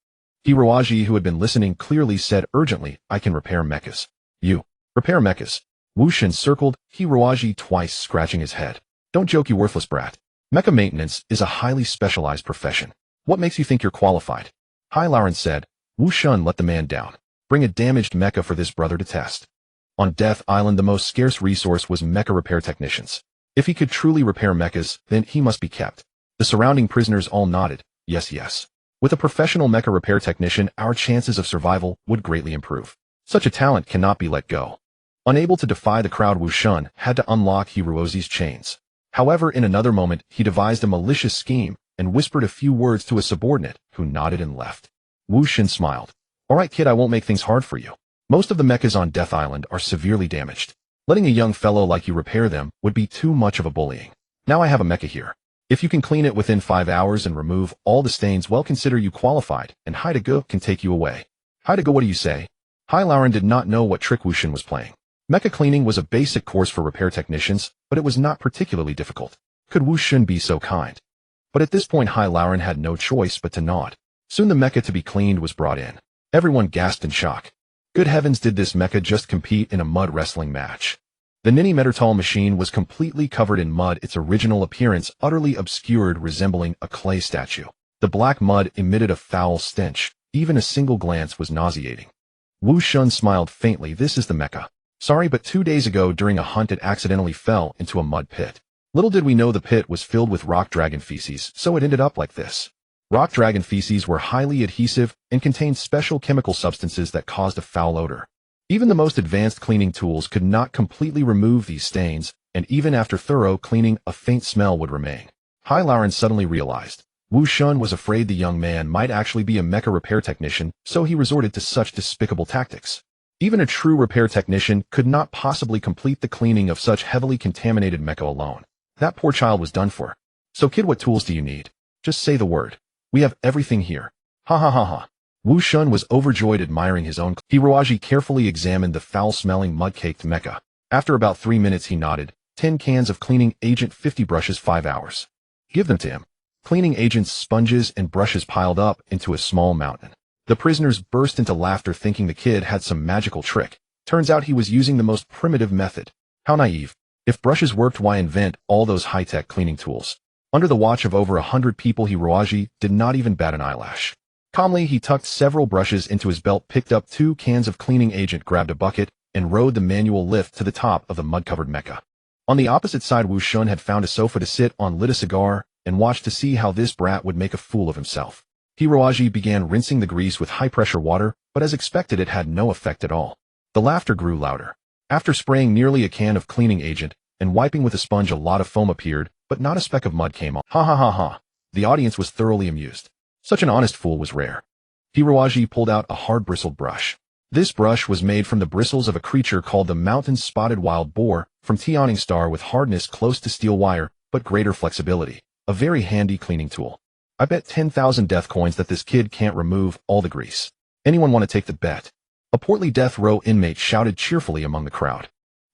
Speaker 1: Hiroaji, who had been listening clearly, said urgently, I can repair mechas. You repair mechas? Wu Shun circled Hiroaji twice, scratching his head. Don't joke, you worthless brat. Mecha maintenance is a highly specialized profession. What makes you think you're qualified? Hai Lauren said. Wu Shun let the man down. Bring a damaged mecha for this brother to test. On Death Island, the most scarce resource was mecha repair technicians. If he could truly repair mechas, then he must be kept. The surrounding prisoners all nodded. Yes, yes. With a professional mecha repair technician, our chances of survival would greatly improve. Such a talent cannot be let go. Unable to defy the crowd, Wu Shun had to unlock Hiroaji's chains. However, in another moment, he devised a malicious scheme and whispered a few words to a subordinate who nodded and left. Wu Shun smiled. All right, kid, I won't make things hard for you. Most of the mechas on Death Island are severely damaged. Letting a young fellow like you repair them would be too much of a bullying. Now I have a mecha here. If you can clean it within 5 hours and remove all the stains, well, consider you qualified, and Haidago can take you away. Haidago, what do you say? Hai Lauren did not know what trick Wu Shun was playing. Mecha cleaning was a basic course for repair technicians, but it was not particularly difficult. Could Wu Shun be so kind? But at this point, Hai Lauren had no choice but to nod. Soon the mecha to be cleaned was brought in. Everyone gasped in shock. Good heavens, did this mecha just compete in a mud wrestling match? The Nini Metertal machine was completely covered in mud, its original appearance utterly obscured, resembling a clay statue. The black mud emitted a foul stench. Even a single glance was nauseating. Wu Shun smiled faintly. This is the mecha. Sorry, but 2 days ago during a hunt it accidentally fell into a mud pit. Little did we know the pit was filled with rock dragon feces, so it ended up like this. Rock dragon feces were highly adhesive and contained special chemical substances that caused a foul odor. Even the most advanced cleaning tools could not completely remove these stains, and even after thorough cleaning, a faint smell would remain. Hai Lauren suddenly realized. Wu Shun was afraid the young man might actually be a mecha repair technician, so he resorted to such despicable tactics. Even a true repair technician could not possibly complete the cleaning of such heavily contaminated mecha alone. That poor child was done for. So kid, what tools do you need? Just say the word. We have everything here. Ha ha ha ha. Wu Shun was overjoyed, admiring his own. Hiroaji carefully examined the foul-smelling mud-caked mecha. After about 3 minutes he nodded. 10 cans of cleaning agent, 50 brushes, 5 hours. Give them to him. Cleaning agents, sponges, and brushes piled up into a small mountain. The prisoners burst into laughter, thinking the kid had some magical trick. Turns out he was using the most primitive method. How naive. If brushes worked, why invent all those high-tech cleaning tools? Under the watch of over 100 people, Hiroaji did not even bat an eyelash. Calmly, he tucked several brushes into his belt, picked up 2 cans of cleaning agent, grabbed a bucket, and rode the manual lift to the top of the mud-covered mecha. On the opposite side, Wu Shun had found a sofa to sit on, lit a cigar, and watched to see how this brat would make a fool of himself. Hiroaji began rinsing the grease with high-pressure water, but as expected it had no effect at all. The laughter grew louder. After spraying nearly a can of cleaning agent and wiping with a sponge, a lot of foam appeared, but not a speck of mud came off. Ha ha ha ha. The audience was thoroughly amused. Such an honest fool was rare. Hiroaji pulled out a hard-bristled brush. This brush was made from the bristles of a creature called the mountain-spotted wild boar from Tianing Star, with hardness close to steel wire, but greater flexibility. A very handy cleaning tool. I bet 10,000 death coins that this kid can't remove all the grease. Anyone want to take the bet? A portly death row inmate shouted cheerfully among the crowd.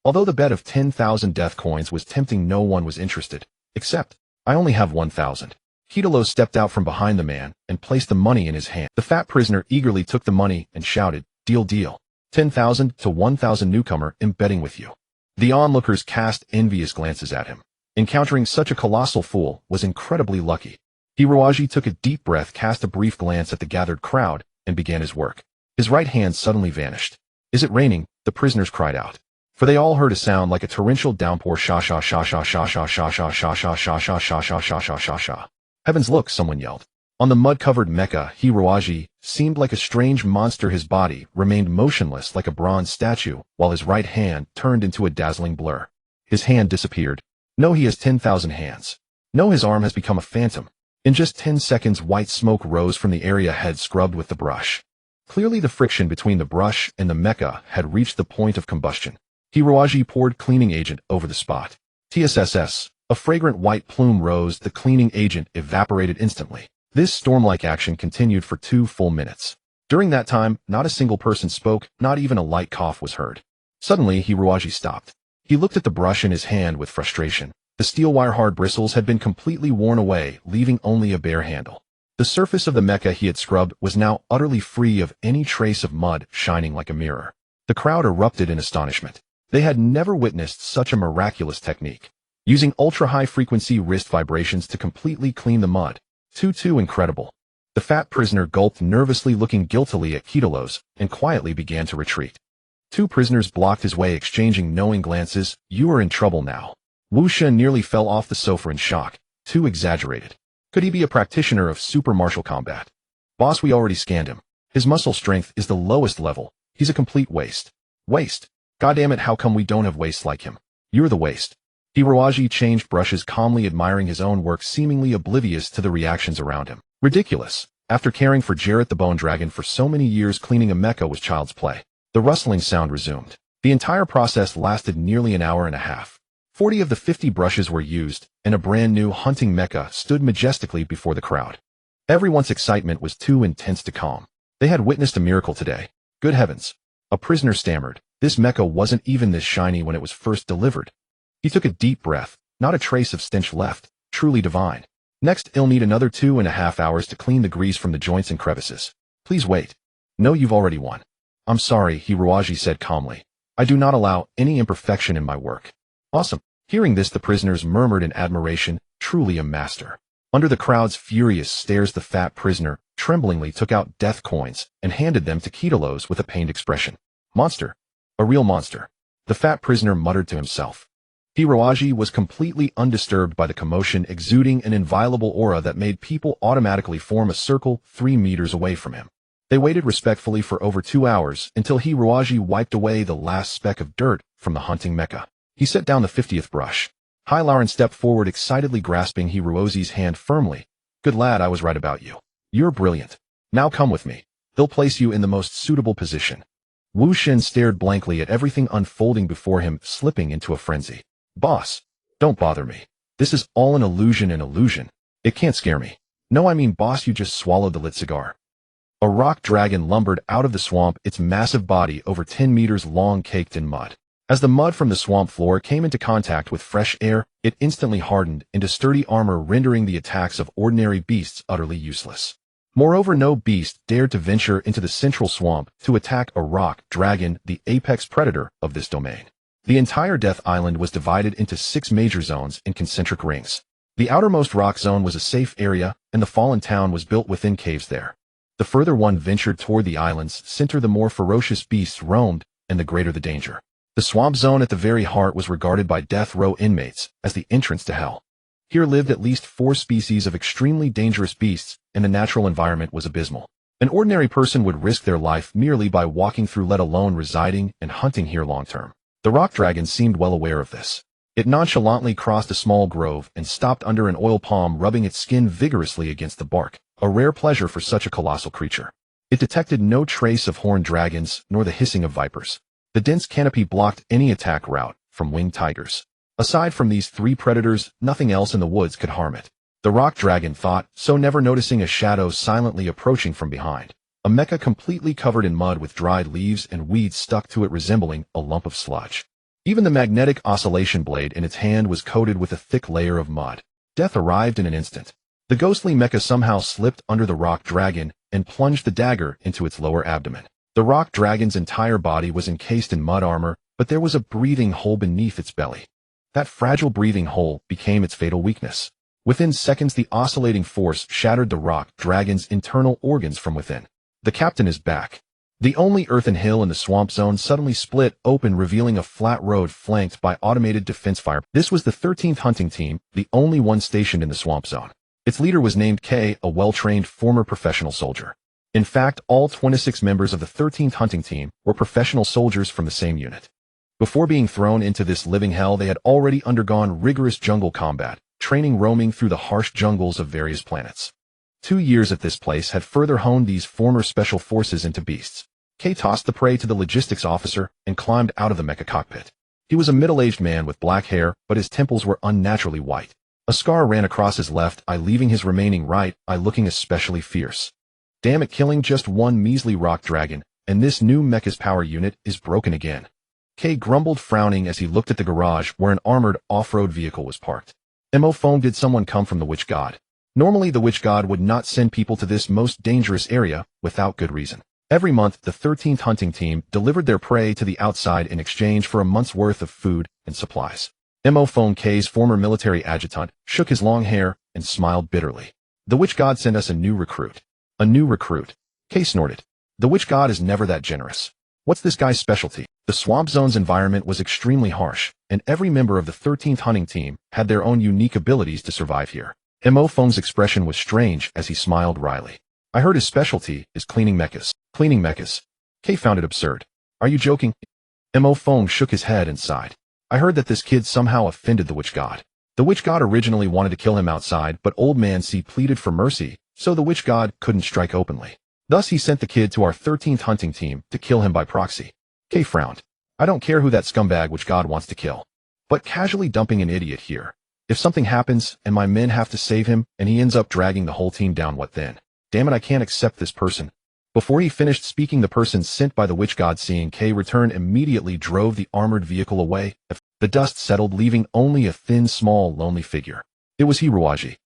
Speaker 1: Although the bet of 10,000 death coins was tempting, no one was interested. Except, I only have 1,000. Hitalo stepped out from behind the man and placed the money in his hand. The fat prisoner eagerly took the money and shouted, "Deal, deal. 10,000 to 1,000 newcomer, I'm betting with you." The onlookers cast envious glances at him. Encountering such a colossal fool was incredibly lucky. Hiroaji took a deep breath, cast a brief glance at the gathered crowd, and began his work. His right hand suddenly vanished. "Is it raining?" the prisoners cried out. For they all heard a sound like a torrential downpour. Sha sha sha sha sha sha sha sha sha sha sha sha sha sha sha sha sha sha. Heavens, look, someone yelled. On the mud-covered mecha, Hiroaji seemed like a strange monster. His body remained motionless like a bronze statue, while his right hand turned into a dazzling blur. His hand disappeared. No, he has 10,000 hands. No, his arm has become a phantom. In just 10 seconds, white smoke rose from the area head scrubbed with the brush. Clearly the friction between the brush and the mecha had reached the point of combustion. Hiroaji poured cleaning agent over the spot. TSSS. A fragrant white plume rose. The cleaning agent evaporated instantly. This storm-like action continued for 2 full minutes. During that time, not a single person spoke, not even a light cough was heard. Suddenly, Hiroaji stopped. He looked at the brush in his hand with frustration. The steel wire-hard bristles had been completely worn away, leaving only a bare handle. The surface of the mecha he had scrubbed was now utterly free of any trace of mud, shining like a mirror. The crowd erupted in astonishment. They had never witnessed such a miraculous technique. Using ultra-high-frequency wrist vibrations to completely clean the mud. Too incredible. The fat prisoner gulped nervously, looking guiltily at Kitalos, and quietly began to retreat. 2 prisoners blocked his way, exchanging knowing glances. You are in trouble now. Wu Shen nearly fell off the sofa in shock. Too exaggerated. Could he be a practitioner of super martial combat? Boss, we already scanned him. His muscle strength is the lowest level. He's a complete waste. Waste? Goddammit, how come we don't have wastes like him? You're the waste. Hiroaji changed brushes, calmly admiring his own work, seemingly oblivious to the reactions around him. Ridiculous. After caring for Jarrett the Bone Dragon for so many years, cleaning a mecha was child's play. The rustling sound resumed. The entire process lasted nearly an hour and a half. 40 of the 50 brushes were used, and a brand new hunting mecha stood majestically before the crowd. Everyone's excitement was too intense to calm. They had witnessed a miracle today. Good heavens. A prisoner stammered. This mecha wasn't even this shiny when it was first delivered. He took a deep breath. Not a trace of stench left. Truly divine. Next, I'll need another 2.5 hours to clean the grease from the joints and crevices. Please wait. No, you've already won. I'm sorry, Hiroaji said calmly. I do not allow any imperfection in my work. Awesome. Hearing this, the prisoners murmured in admiration. Truly a master. Under the crowd's furious stares, the fat prisoner tremblingly took out death coins and handed them to Kitalos with a pained expression. Monster. A real monster. The fat prisoner muttered to himself. Hiroaji was completely undisturbed by the commotion, exuding an inviolable aura that made people automatically form a circle 3 meters away from him. They waited respectfully for over 2 hours until Hiroaji wiped away the last speck of dirt from the hunting mecha. He set down the 50th brush. Lauren stepped forward, excitedly grasping Hiroaji's hand firmly. Good lad, I was right about you. You're brilliant. Now come with me. They'll place you in the most suitable position. Wu Shen stared blankly at everything unfolding before him, slipping into a frenzy. Boss, don't bother me. This is all an illusion, It can't scare me. No, I mean, boss, you just swallowed the lit cigar. A rock dragon lumbered out of the swamp, its massive body over 10 meters long, caked in mud. As the mud from the swamp floor came into contact with fresh air, it instantly hardened into sturdy armor, rendering the attacks of ordinary beasts utterly useless. Moreover, no beast dared to venture into the central swamp to attack a rock dragon, the apex predator of this domain. The entire Death Island was divided into 6 major zones in concentric rings. The outermost rock zone was a safe area, and the fallen town was built within caves there. The further one ventured toward the island's center, the more ferocious beasts roamed, and the greater the danger. The swamp zone at the very heart was regarded by death row inmates as the entrance to hell. Here lived at least 4 species of extremely dangerous beasts, and the natural environment was abysmal. An ordinary person would risk their life merely by walking through, let alone residing and hunting here long term. The rock dragon seemed well aware of this. It nonchalantly crossed a small grove and stopped under an oil palm, rubbing its skin vigorously against the bark, a rare pleasure for such a colossal creature. It detected no trace of horned dragons nor the hissing of vipers. The dense canopy blocked any attack route from winged tigers. Aside from these 3 predators, nothing else in the woods could harm it. The rock dragon thought, so never noticing a shadow silently approaching from behind. A mecha completely covered in mud with dried leaves and weeds stuck to it, resembling a lump of sludge. Even the magnetic oscillation blade in its hand was coated with a thick layer of mud. Death arrived in an instant. The ghostly mecha somehow slipped under the rock dragon and plunged the dagger into its lower abdomen. The rock dragon's entire body was encased in mud armor, but there was a breathing hole beneath its belly. That fragile breathing hole became its fatal weakness. Within seconds, the oscillating force shattered the rock dragon's internal organs from within. The captain is back. The only earthen hill in the swamp zone suddenly split open, revealing a flat road flanked by automated defense fire. This was the 13th hunting team, the only one stationed in the swamp zone. Its leader was named K, a well-trained former professional soldier. In fact, all 26 members of the 13th hunting team were professional soldiers from the same unit. Before being thrown into this living hell, they had already undergone rigorous jungle combat, training roaming through the harsh jungles of various planets. 2 years at this place had further honed these former special forces into beasts. Kay tossed the prey to the logistics officer and climbed out of the mecha cockpit. He was a middle-aged man with black hair, but his temples were unnaturally white. A scar ran across his left eye, leaving his remaining right eye looking especially fierce. Damn it, killing just one measly rock dragon, and this new mecha's power unit is broken again. Kay grumbled, frowning as he looked at the garage where an armored off-road vehicle was parked. Foam, did someone come from the witch god? Normally the witch god would not send people to this most dangerous area without good reason. Every month, the 13th hunting team delivered their prey to the outside in exchange for a month's worth of food and supplies. Foam, Kay's former military adjutant, shook his long hair and smiled bitterly. The witch god sent us a new recruit. A new recruit. Kay snorted. The witch god is never that generous. What's this guy's specialty? The swamp zone's environment was extremely harsh, and every member of the 13th hunting team had their own unique abilities to survive here. Foam's expression was strange as he smiled wryly. I heard his specialty is cleaning mechas. Cleaning mechas. Kay found it absurd. Are you joking? Foam shook his head and sighed. I heard that this kid somehow offended the witch god. The witch god originally wanted to kill him outside, but Old Man C pleaded for mercy, so the witch god couldn't strike openly. Thus he sent the kid to our 13th hunting team to kill him by proxy. Kay frowned. I don't care who that scumbag witch god wants to kill. But casually dumping an idiot here. If something happens, and my men have to save him, and he ends up dragging the whole team down, what then? Damn it, I can't accept this person. Before he finished speaking, the person sent by the witch god, seeing Kay return, immediately drove the armored vehicle away. The dust settled, leaving only a thin, small, lonely figure. It was Hiroaji.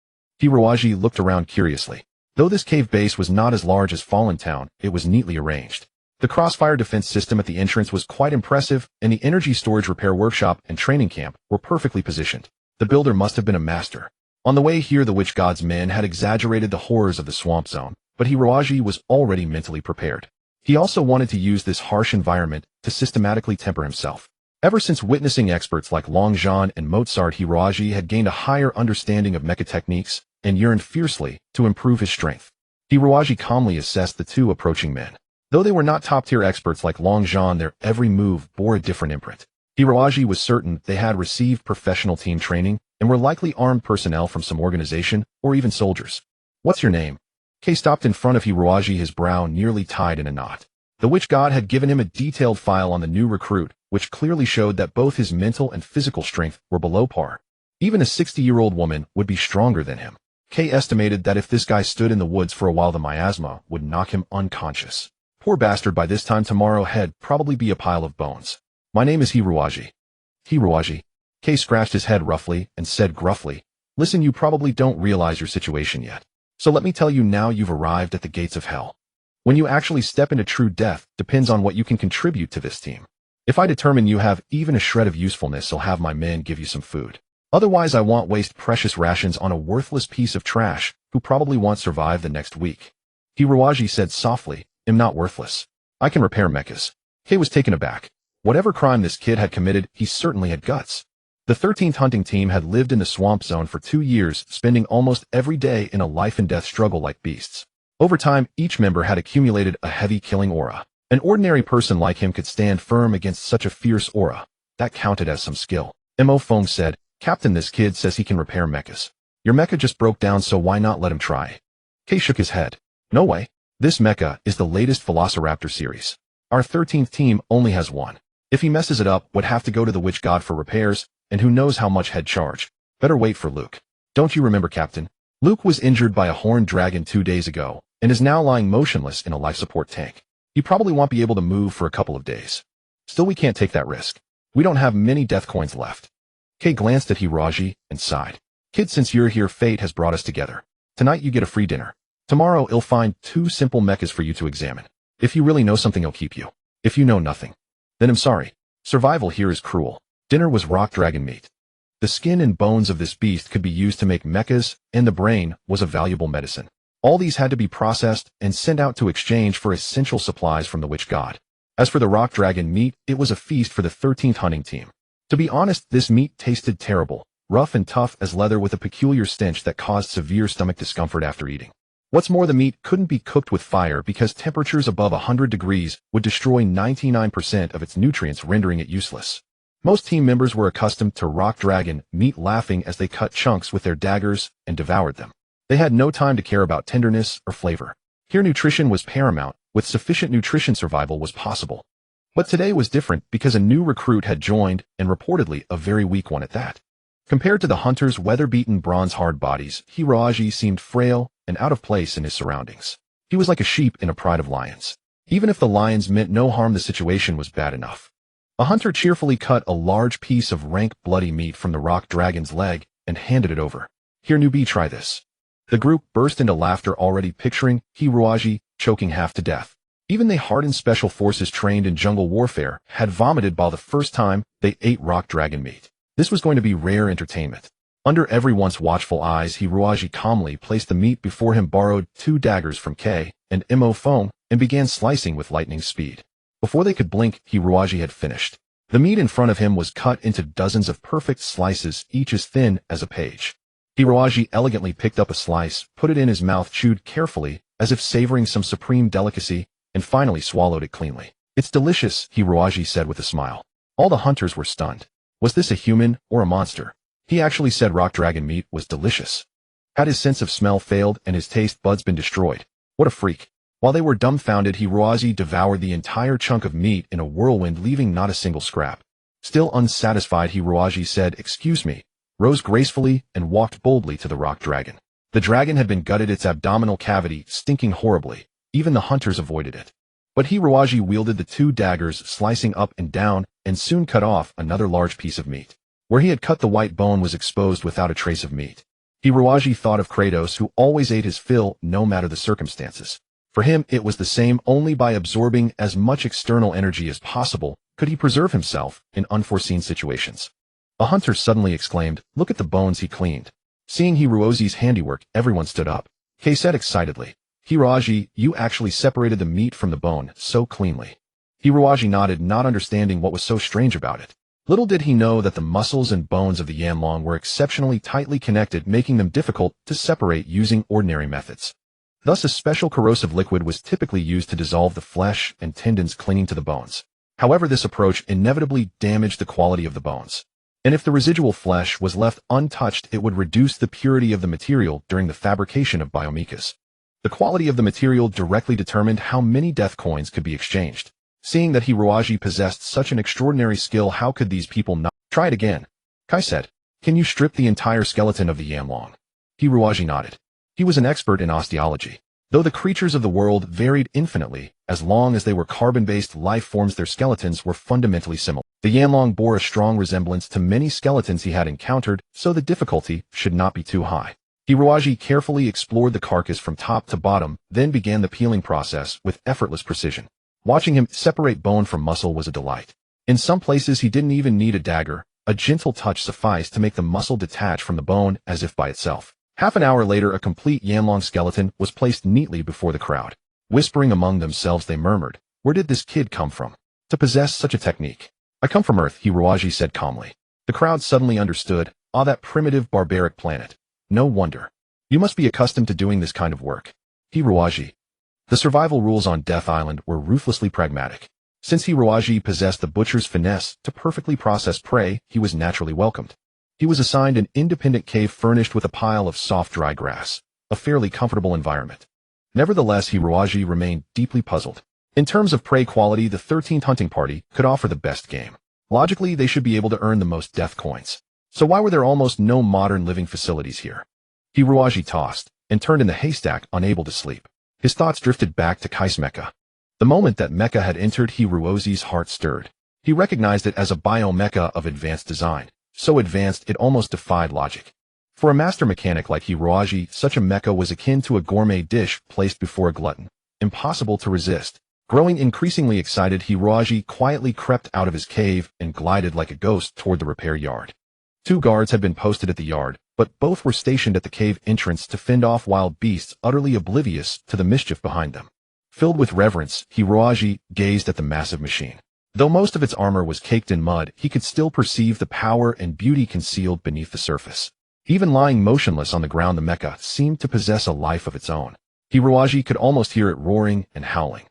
Speaker 1: Hiroaji looked around curiously. Though this cave base was not as large as Fallen Town, it was neatly arranged. The crossfire defense system at the entrance was quite impressive, and the energy storage repair workshop and training camp were perfectly positioned. The builder must have been a master. On the way here, the witch god's men had exaggerated the horrors of the swamp zone, but Hiroaji was already mentally prepared. He also wanted to use this harsh environment to systematically temper himself. Ever since witnessing experts like Longzhan and Mozart, Hiroaji had gained a higher understanding of mecha techniques and yearned fiercely to improve his strength. Hiroaji calmly assessed the two approaching men. Though they were not top-tier experts like Longzhan, their every move bore a different imprint. Hiroaji was certain they had received professional team training and were likely armed personnel from some organization or even soldiers. What's your name? Kay stopped in front of Hiroaji, his brow nearly tied in a knot. The witch god had given him a detailed file on the new recruit, which clearly showed that both his mental and physical strength were below par. Even a 60-year-old woman would be stronger than him. Kay estimated that if this guy stood in the woods for a while, the miasma would knock him unconscious. Poor bastard, by this time tomorrow he'd probably be a pile of bones. My name is Hiroaji. Hiroaji. Kay scratched his head roughly and said gruffly, listen, you probably don't realize your situation yet. So let me tell you now, you've arrived at the gates of hell. When you actually step into true death depends on what you can contribute to this team. If I determine you have even a shred of usefulness, I'll have my men give you some food. Otherwise, I won't waste precious rations on a worthless piece of trash who probably won't survive the next week. Hiroaji said softly, I'm not worthless. I can repair mechas. Kay was taken aback. Whatever crime this kid had committed, he certainly had guts. The 13th hunting team had lived in the swamp zone for 2 years, spending almost every day in a life-and-death struggle like beasts. Over time, each member had accumulated a heavy killing aura. An ordinary person like him could stand firm against such a fierce aura. That counted as some skill. Foam said, Captain, this kid says he can repair mechas. Your mecha just broke down, so why not let him try? Kay shook his head. No way. This mecha is the latest Velociraptor series. Our 13th team only has one. If he messes it up, would have to go to the witch god for repairs, and who knows how much he'd charge. Better wait for Luke. Don't you remember, Captain? Luke was injured by a horned dragon 2 days ago, and is now lying motionless in a life support tank. He probably won't be able to move for a couple of days. Still, we can't take that risk. We don't have many death coins left. Kay glanced at Hiroaji and sighed. Kid, since you're here, fate has brought us together. Tonight you get a free dinner. Tomorrow I'll find 2 simple mechas for you to examine. If you really know something, I'll keep you. If you know nothing, then I'm sorry. Survival here is cruel. Dinner was rock dragon meat. The skin and bones of this beast could be used to make mechas, and the brain was a valuable medicine. All these had to be processed and sent out to exchange for essential supplies from the witch god. As for the rock dragon meat, it was a feast for the 13th hunting team. To be honest, this meat tasted terrible, rough and tough as leather with a peculiar stench that caused severe stomach discomfort after eating. What's more, the meat couldn't be cooked with fire because temperatures above 100 degrees would destroy 99% of its nutrients, rendering it useless. Most team members were accustomed to rock dragon meat, laughing as they cut chunks with their daggers and devoured them. They had no time to care about tenderness or flavor. Here nutrition was paramount. With sufficient nutrition, survival was possible. But today was different because a new recruit had joined, and reportedly a very weak one at that. Compared to the hunters' weather-beaten bronze-hard bodies, Hiroaji seemed frail and out of place in his surroundings. He was like a sheep in a pride of lions. Even if the lions meant no harm, the situation was bad enough. A hunter cheerfully cut a large piece of rank bloody meat from the rock dragon's leg and handed it over. "Here, newbie, try this." The group burst into laughter, already picturing Hiroaji choking half to death. Even the hardened special forces trained in jungle warfare had vomited by the first time they ate rock dragon meat. This was going to be rare entertainment. Under everyone's watchful eyes, Hiroaji calmly placed the meat before him, borrowed 2 daggers from K and Mo Foam, and began slicing with lightning speed. Before they could blink, Hiroaji had finished. The meat in front of him was cut into dozens of perfect slices, each as thin as a page. Hiroaji elegantly picked up a slice, put it in his mouth, chewed carefully, as if savoring some supreme delicacy, and finally swallowed it cleanly. "It's delicious," Hiroaji said with a smile. All the hunters were stunned. Was this a human or a monster? He actually said rock dragon meat was delicious. Had his sense of smell failed and his taste buds been destroyed? What a freak. While they were dumbfounded, Hiroaji devoured the entire chunk of meat in a whirlwind, leaving not a single scrap. Still unsatisfied, Hiroaji said, "Excuse me," rose gracefully and walked boldly to the rock dragon. The dragon had been gutted, its abdominal cavity stinking horribly. Even the hunters avoided it. But Hiroaji wielded the 2 daggers, slicing up and down, and soon cut off another large piece of meat. Where he had cut, the white bone was exposed without a trace of meat. Hiroaji thought of Kratos, who always ate his fill no matter the circumstances. For him, it was the same. Only by absorbing as much external energy as possible could he preserve himself in unforeseen situations. A hunter suddenly exclaimed, "Look at the bones he cleaned." Seeing Hiroaji's handiwork, everyone stood up. Kei said excitedly, "Hiroaji, you actually separated the meat from the bone so cleanly." Hiroaji nodded, not understanding what was so strange about it. Little did he know that the muscles and bones of the Yanlong were exceptionally tightly connected, making them difficult to separate using ordinary methods. Thus, a special corrosive liquid was typically used to dissolve the flesh and tendons clinging to the bones. However, this approach inevitably damaged the quality of the bones. And if the residual flesh was left untouched, it would reduce the purity of the material during the fabrication of biomechas. The quality of the material directly determined how many death coins could be exchanged. Seeing that Hiroaji possessed such an extraordinary skill, how could these people not try it again? Kai said, "Can you strip the entire skeleton of the Yanlong?" Hiroaji nodded. He was an expert in osteology. Though the creatures of the world varied infinitely, as long as they were carbon-based life forms, their skeletons were fundamentally similar. The Yanlong bore a strong resemblance to many skeletons he had encountered, so the difficulty should not be too high. Hiroaji carefully explored the carcass from top to bottom, then began the peeling process with effortless precision. Watching him separate bone from muscle was a delight. In some places he didn't even need a dagger. A gentle touch sufficed to make the muscle detach from the bone as if by itself. Half an hour later, a complete Yanlong skeleton was placed neatly before the crowd. Whispering among themselves, they murmured, "Where did this kid come from to possess such a technique?" "I come from Earth," Hiroaji said calmly. The crowd suddenly understood. "Ah, that primitive barbaric planet. No wonder. You must be accustomed to doing this kind of work." Hiroaji. The survival rules on Death Island were ruthlessly pragmatic. Since Hiroaji possessed the butcher's finesse to perfectly process prey, he was naturally welcomed. He was assigned an independent cave furnished with a pile of soft dry grass, a fairly comfortable environment. Nevertheless, Hiroaji remained deeply puzzled. In terms of prey quality, the 13th hunting party could offer the best game. Logically, they should be able to earn the most death coins. So why were there almost no modern living facilities here? Hiroaji tossed and turned in the haystack, unable to sleep. His thoughts drifted back to Kai's mecha. The moment that mecha had entered, Hiroaji's heart stirred. He recognized it as a biomecha of advanced design. So advanced it almost defied logic. For a master mechanic like Hiroaji, such a mecha was akin to a gourmet dish placed before a glutton. Impossible to resist. Growing increasingly excited, Hiroaji quietly crept out of his cave and glided like a ghost toward the repair yard. 2 guards had been posted at the yard, but both were stationed at the cave entrance to fend off wild beasts, utterly oblivious to the mischief behind them. Filled with reverence, Hiroaji gazed at the massive machine. Though most of its armor was caked in mud, he could still perceive the power and beauty concealed beneath the surface. Even lying motionless on the ground, the mecha seemed to possess a life of its own. Hiruaji could almost hear it roaring and howling.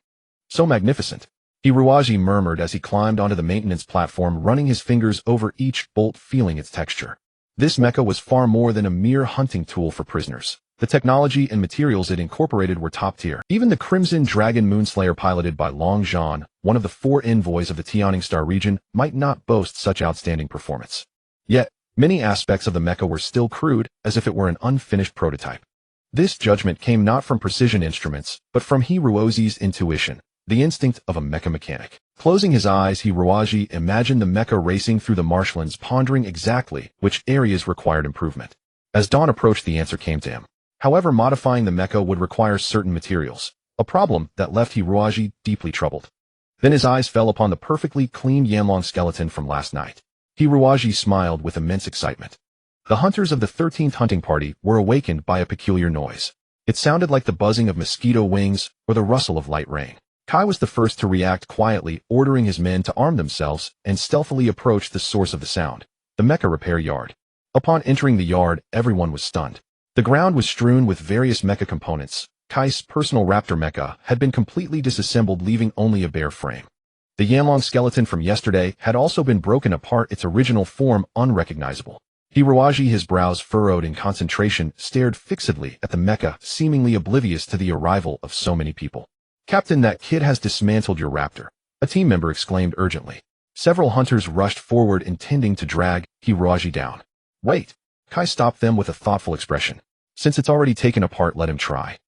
Speaker 1: So magnificent. Hiruaji murmured as he climbed onto the maintenance platform, running his fingers over each bolt, feeling its texture. This mecha was far more than a mere hunting tool for prisoners. The technology and materials it incorporated were top tier. Even the Crimson Dragon Moonslayer, piloted by Long Zhan, one of the 4 envoys of the Tianing Star region, might not boast such outstanding performance. Yet, many aspects of the mecha were still crude, as if it were an unfinished prototype. This judgment came not from precision instruments, but from Hiruozi's intuition, the instinct of a mecha mechanic. Closing his eyes, Hiruaji imagined the mecha racing through the marshlands, pondering exactly which areas required improvement. As dawn approached, the answer came to him. However, modifying the mecha would require certain materials, a problem that left Hiruaji deeply troubled. Then his eyes fell upon the perfectly clean Yanlong skeleton from last night. Hiruaji smiled with immense excitement. The hunters of the 13th hunting party were awakened by a peculiar noise. It sounded like the buzzing of mosquito wings or the rustle of light rain. Kai was the first to react, quietly ordering his men to arm themselves and stealthily approach the source of the sound, the mecha repair yard. Upon entering the yard, everyone was stunned. The ground was strewn with various mecha components. Kai's personal raptor mecha had been completely disassembled, leaving only a bare frame. The Yanlong skeleton from yesterday had also been broken apart, its original form unrecognizable. Hiruaji, his brows furrowed in concentration, stared fixedly at the mecha, seemingly oblivious to the arrival of so many people. "Captain, that kid has dismantled your raptor," a team member exclaimed urgently. Several hunters rushed forward, intending to drag Hiruaji down. "Wait." Kai stopped them with a thoughtful expression. "Since it's already taken apart, let him try."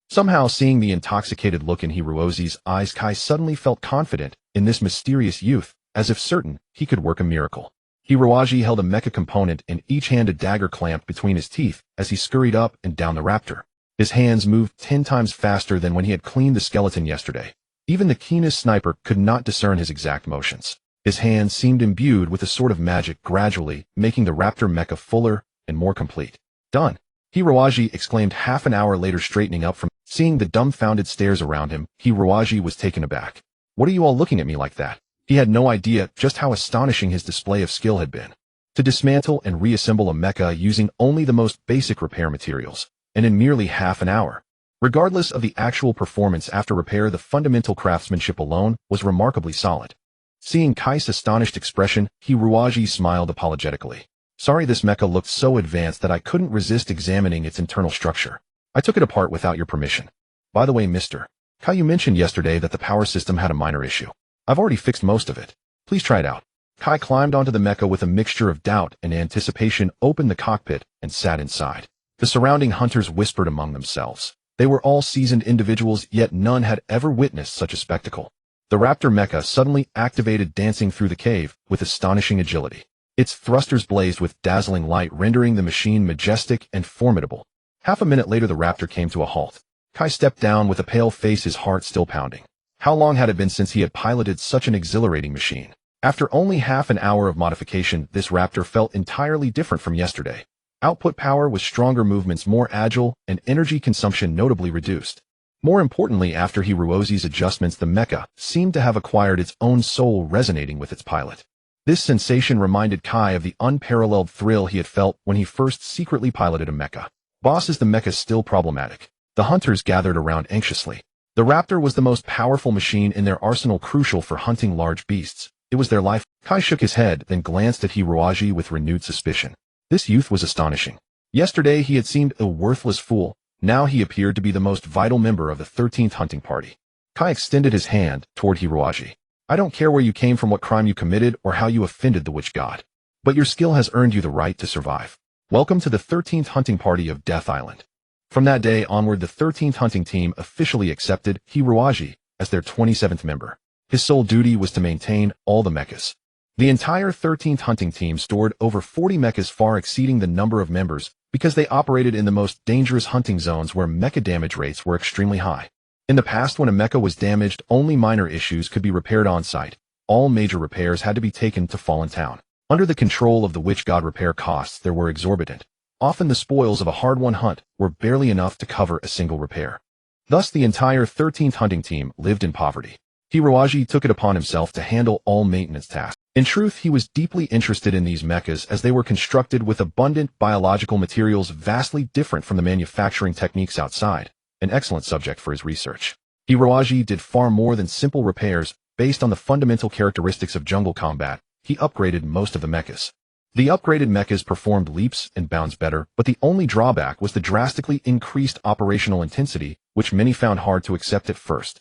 Speaker 1: Somehow, seeing the intoxicated look in Hiruozi's eyes, Kai suddenly felt confident in this mysterious youth, as if certain he could work a miracle. Hiruaji held a mecha component in each hand, a dagger clamped between his teeth as he scurried up and down the raptor. His hands moved 10 times faster than when he had cleaned the skeleton yesterday. Even the keenest sniper could not discern his exact motions. His hands seemed imbued with a sort of magic, gradually making the raptor mecha fuller and more complete. "Done!" Hiruaji exclaimed half an hour later, straightening up from seeing the dumbfounded stares around him. Hiruaji was taken aback. "What are you all looking at me like that?" He had no idea just how astonishing his display of skill had been. To dismantle and reassemble a mecha using only the most basic repair materials, and in merely half an hour. Regardless of the actual performance after repair, the fundamental craftsmanship alone was remarkably solid. Seeing Kai's astonished expression, Hiruaji smiled apologetically. "Sorry, this mecha looked so advanced that I couldn't resist examining its internal structure. I took it apart without your permission. By the way, Mr. Kai, you mentioned yesterday that the power system had a minor issue. I've already fixed most of it. Please try it out." Kai climbed onto the mecha with a mixture of doubt and anticipation, opened the cockpit, and sat inside. The surrounding hunters whispered among themselves. They were all seasoned individuals, yet none had ever witnessed such a spectacle. The raptor mecha suddenly activated, dancing through the cave with astonishing agility. Its thrusters blazed with dazzling light, rendering the machine majestic and formidable. Half a minute later, the raptor came to a halt. Kai stepped down with a pale face, his heart still pounding. How long had it been since he had piloted such an exhilarating machine? After only half an hour of modification, this raptor felt entirely different from yesterday. Output power was stronger, movements more agile, and energy consumption notably reduced. More importantly, after Hiruozi's adjustments, the mecha seemed to have acquired its own soul, resonating with its pilot. This sensation reminded Kai of the unparalleled thrill he had felt when he first secretly piloted a mecha. "Boss, is the mecha still problematic?" The hunters gathered around anxiously. The raptor was the most powerful machine in their arsenal, crucial for hunting large beasts. It was their life. Kai shook his head, then glanced at Hiruaji with renewed suspicion. This youth was astonishing. Yesterday he had seemed a worthless fool. Now he appeared to be the most vital member of the 13th hunting party. Kai extended his hand toward Hiruaji. "I don't care where you came from, what crime you committed, or how you offended the witch god. But your skill has earned you the right to survive. Welcome to the 13th hunting party of Death Island." From that day onward, the 13th hunting team officially accepted Hiruaji as their 27th member. His sole duty was to maintain all the mechas. The entire 13th hunting team stored over 40 mechas, far exceeding the number of members, because they operated in the most dangerous hunting zones where mecha damage rates were extremely high. In the past, when a mecha was damaged, only minor issues could be repaired on-site. All major repairs had to be taken to Fallen Town. Under the control of the witch god, repair costs there were exorbitant. Often the spoils of a hard-won hunt were barely enough to cover a single repair. Thus the entire 13th hunting team lived in poverty. Hiruaji took it upon himself to handle all maintenance tasks. In truth, he was deeply interested in these mechas, as they were constructed with abundant biological materials vastly different from the manufacturing techniques outside. an excellent subject for his research. Hiroaji did far more than simple repairs based on the fundamental characteristics of jungle combat. He upgraded most of the mechas. The upgraded mechas performed leaps and bounds better, but the only drawback was the drastically increased operational intensity, which many found hard to accept at first.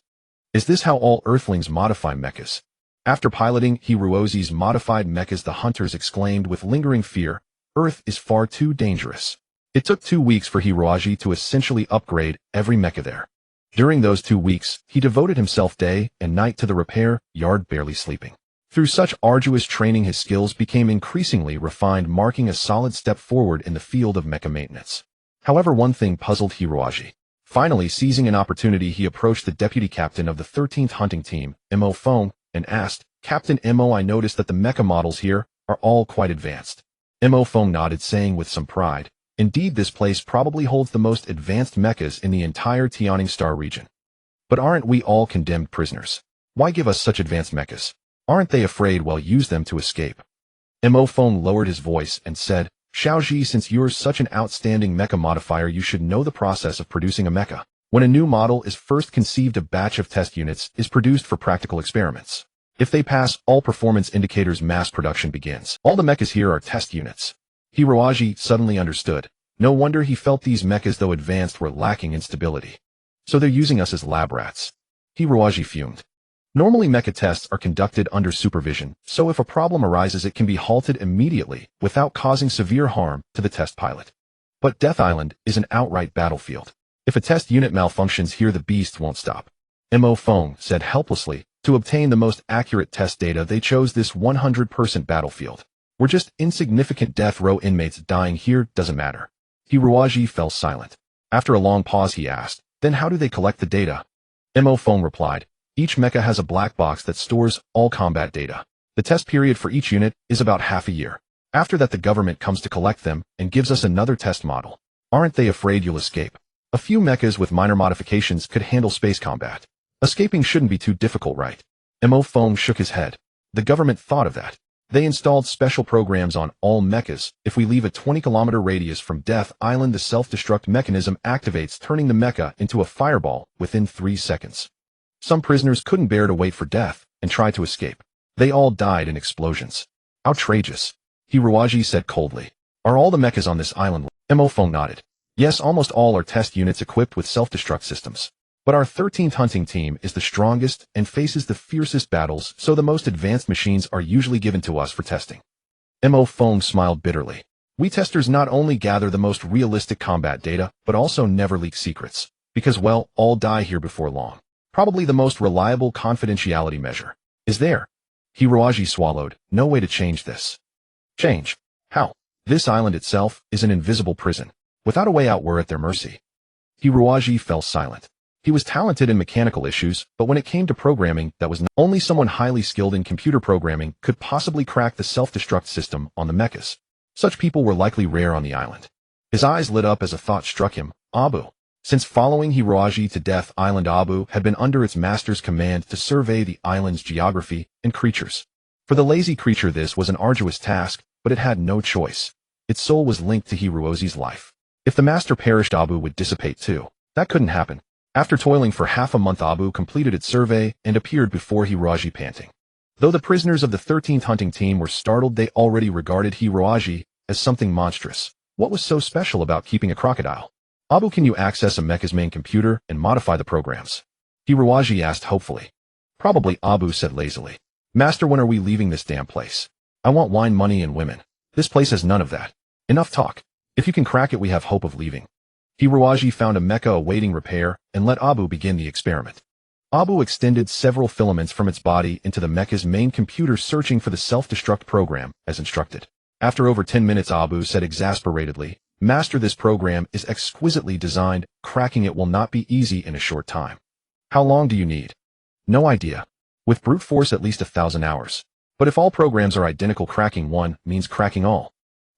Speaker 1: Is this how all Earthlings modify mechas? After piloting Hiroaji's modified mechas, the hunters exclaimed with lingering fear, "Earth is far too dangerous." It took 2 weeks for Hiroaji to essentially upgrade every mecha there. During those 2 weeks, he devoted himself day and night to the repair yard, barely sleeping. Through such arduous training, his skills became increasingly refined, marking a solid step forward in the field of mecha maintenance. However, one thing puzzled Hiroaji. Finally, seizing an opportunity, he approached the deputy captain of the 13th hunting team, Mo Fong, and asked, "Captain Mo, I noticed that the mecha models here are all quite advanced." Mo Fong nodded, saying with some pride, "Indeed, this place probably holds the most advanced mechas in the entire Tianing Star region. But aren't we all condemned prisoners? Why give us such advanced mechas? Aren't they afraid we'll use them to escape?" Mo Fong lowered his voice and said, "Xiaoji, since you're such an outstanding mecha modifier, you should know the process of producing a mecha. When a new model is first conceived, a batch of test units is produced for practical experiments. If they pass all performance indicators, mass production begins. All the mechas here are test units." Hiroaji suddenly understood. No wonder he felt these mechas, though advanced, were lacking in stability. So they're using us as lab rats. Hiroaji fumed. Normally, mecha tests are conducted under supervision, so if a problem arises, it can be halted immediately without causing severe harm to the test pilot. But Death Island is an outright battlefield. If a test unit malfunctions here, the beasts won't stop. Mo Fong said helplessly. To obtain the most accurate test data, they chose this 100% battlefield. We're just insignificant death row inmates dying here, doesn't matter. Hiroaji fell silent. After a long pause, he asked, "Then how do they collect the data?" Mo Fong replied, "Each mecha has a black box that stores all combat data. The test period for each unit is about half a year. After that, the government comes to collect them and gives us another test model. Aren't they afraid you'll escape? A few mechas with minor modifications could handle space combat. Escaping shouldn't be too difficult, right?" Mo Fong shook his head. "The government thought of that. They installed special programs on all mechas. If we leave a 20-kilometer radius from Death Island, the self-destruct mechanism activates, turning the mecha into a fireball within 3 seconds. Some prisoners couldn't bear to wait for death and tried to escape. They all died in explosions." "Outrageous," Hiroaji said coldly. "Are all the mechas on this island?" Mo Fong nodded. "Yes, almost all are test units equipped with self-destruct systems. But our 13th hunting team is the strongest and faces the fiercest battles, so the most advanced machines are usually given to us for testing." Mo Fong smiled bitterly. "We testers not only gather the most realistic combat data, but also never leak secrets. Because, well, all die here before long. Probably the most reliable confidentiality measure. Is there?" Hiroaji swallowed. "No way to change this." "Change? How?" "This island itself is an invisible prison. Without a way out, we're at their mercy." Hiroaji fell silent. He was talented in mechanical issues, but when it came to programming, that was not. Only someone highly skilled in computer programming could possibly crack the self-destruct system on the mechas. Such people were likely rare on the island. His eyes lit up as a thought struck him. Abu. Since following Hiroaji to Death Island, Abu had been under its master's command to survey the island's geography and creatures. For the lazy creature, this was an arduous task, but it had no choice. Its soul was linked to Hiroaji's life. If the master perished, Abu would dissipate too. That couldn't happen. After toiling for half a month, Abu completed its survey and appeared before Hiroaji panting. Though the prisoners of the 13th hunting team were startled, they already regarded Hiroaji as something monstrous. What was so special about keeping a crocodile? "Abu, can you access a mecha's main computer and modify the programs?" Hiroaji asked hopefully. "Probably," Abu said lazily. "Master, when are we leaving this damn place? I want wine, money, and women. This place has none of that. Enough talk. If you can crack it, we have hope of leaving." Hiroaji found a mecha awaiting repair and let Abu begin the experiment. Abu extended several filaments from its body into the mecha's main computer, searching for the self-destruct program as instructed. After over 10 minutes, Abu said exasperatedly, "Master, this program is exquisitely designed. Cracking it will not be easy in a short time." "How long do you need?" "No idea. With brute force, at least 1,000 hours. But if all programs are identical, cracking one means cracking all.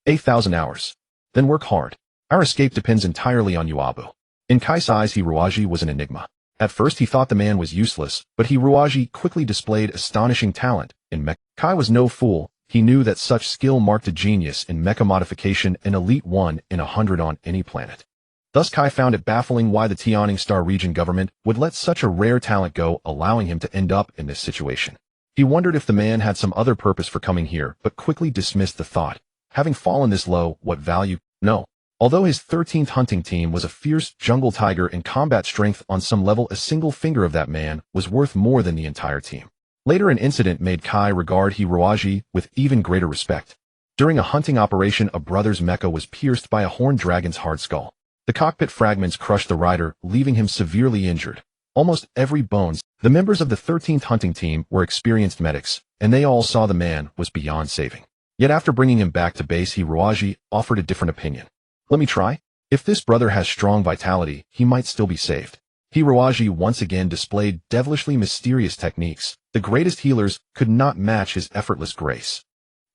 Speaker 1: 8,000 hours. Then work hard. Our escape depends entirely on you, Abu." In Kai's eyes, Hiroaji was an enigma. At first he thought the man was useless, but Hiroaji quickly displayed astonishing talent in mecha. Kai was no fool. He knew that such skill marked a genius in mecha modification, an elite 1 in 100 on any planet. Thus Kai found it baffling why the Tianing Star region government would let such a rare talent go, allowing him to end up in this situation. He wondered if the man had some other purpose for coming here, but quickly dismissed the thought. Having fallen this low, what value? No. Although his 13th hunting team was a fierce jungle tiger in combat strength, on some level a single finger of that man was worth more than the entire team. Later an incident made Kai regard Hiroaji with even greater respect. During a hunting operation, a brother's mecha was pierced by a horned dragon's hard skull. The cockpit fragments crushed the rider, leaving him severely injured. Almost every bone. The members of the 13th hunting team were experienced medics, and they all saw the man was beyond saving. Yet after bringing him back to base, Hiroaji offered a different opinion. Let me try. If this brother has strong vitality, he might still be saved. Hiroaji once again displayed devilishly mysterious techniques. The greatest healers could not match his effortless grace.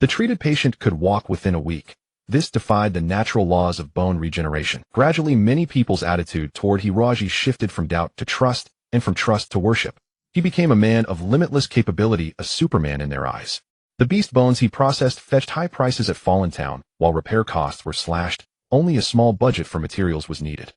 Speaker 1: The treated patient could walk within a week. This defied the natural laws of bone regeneration. Gradually, many people's attitude toward Hiroaji shifted from doubt to trust, and from trust to worship. He became a man of limitless capability, a superman in their eyes. The beast bones he processed fetched high prices at Fallen Town, while repair costs were slashed. Only a small budget for materials was needed.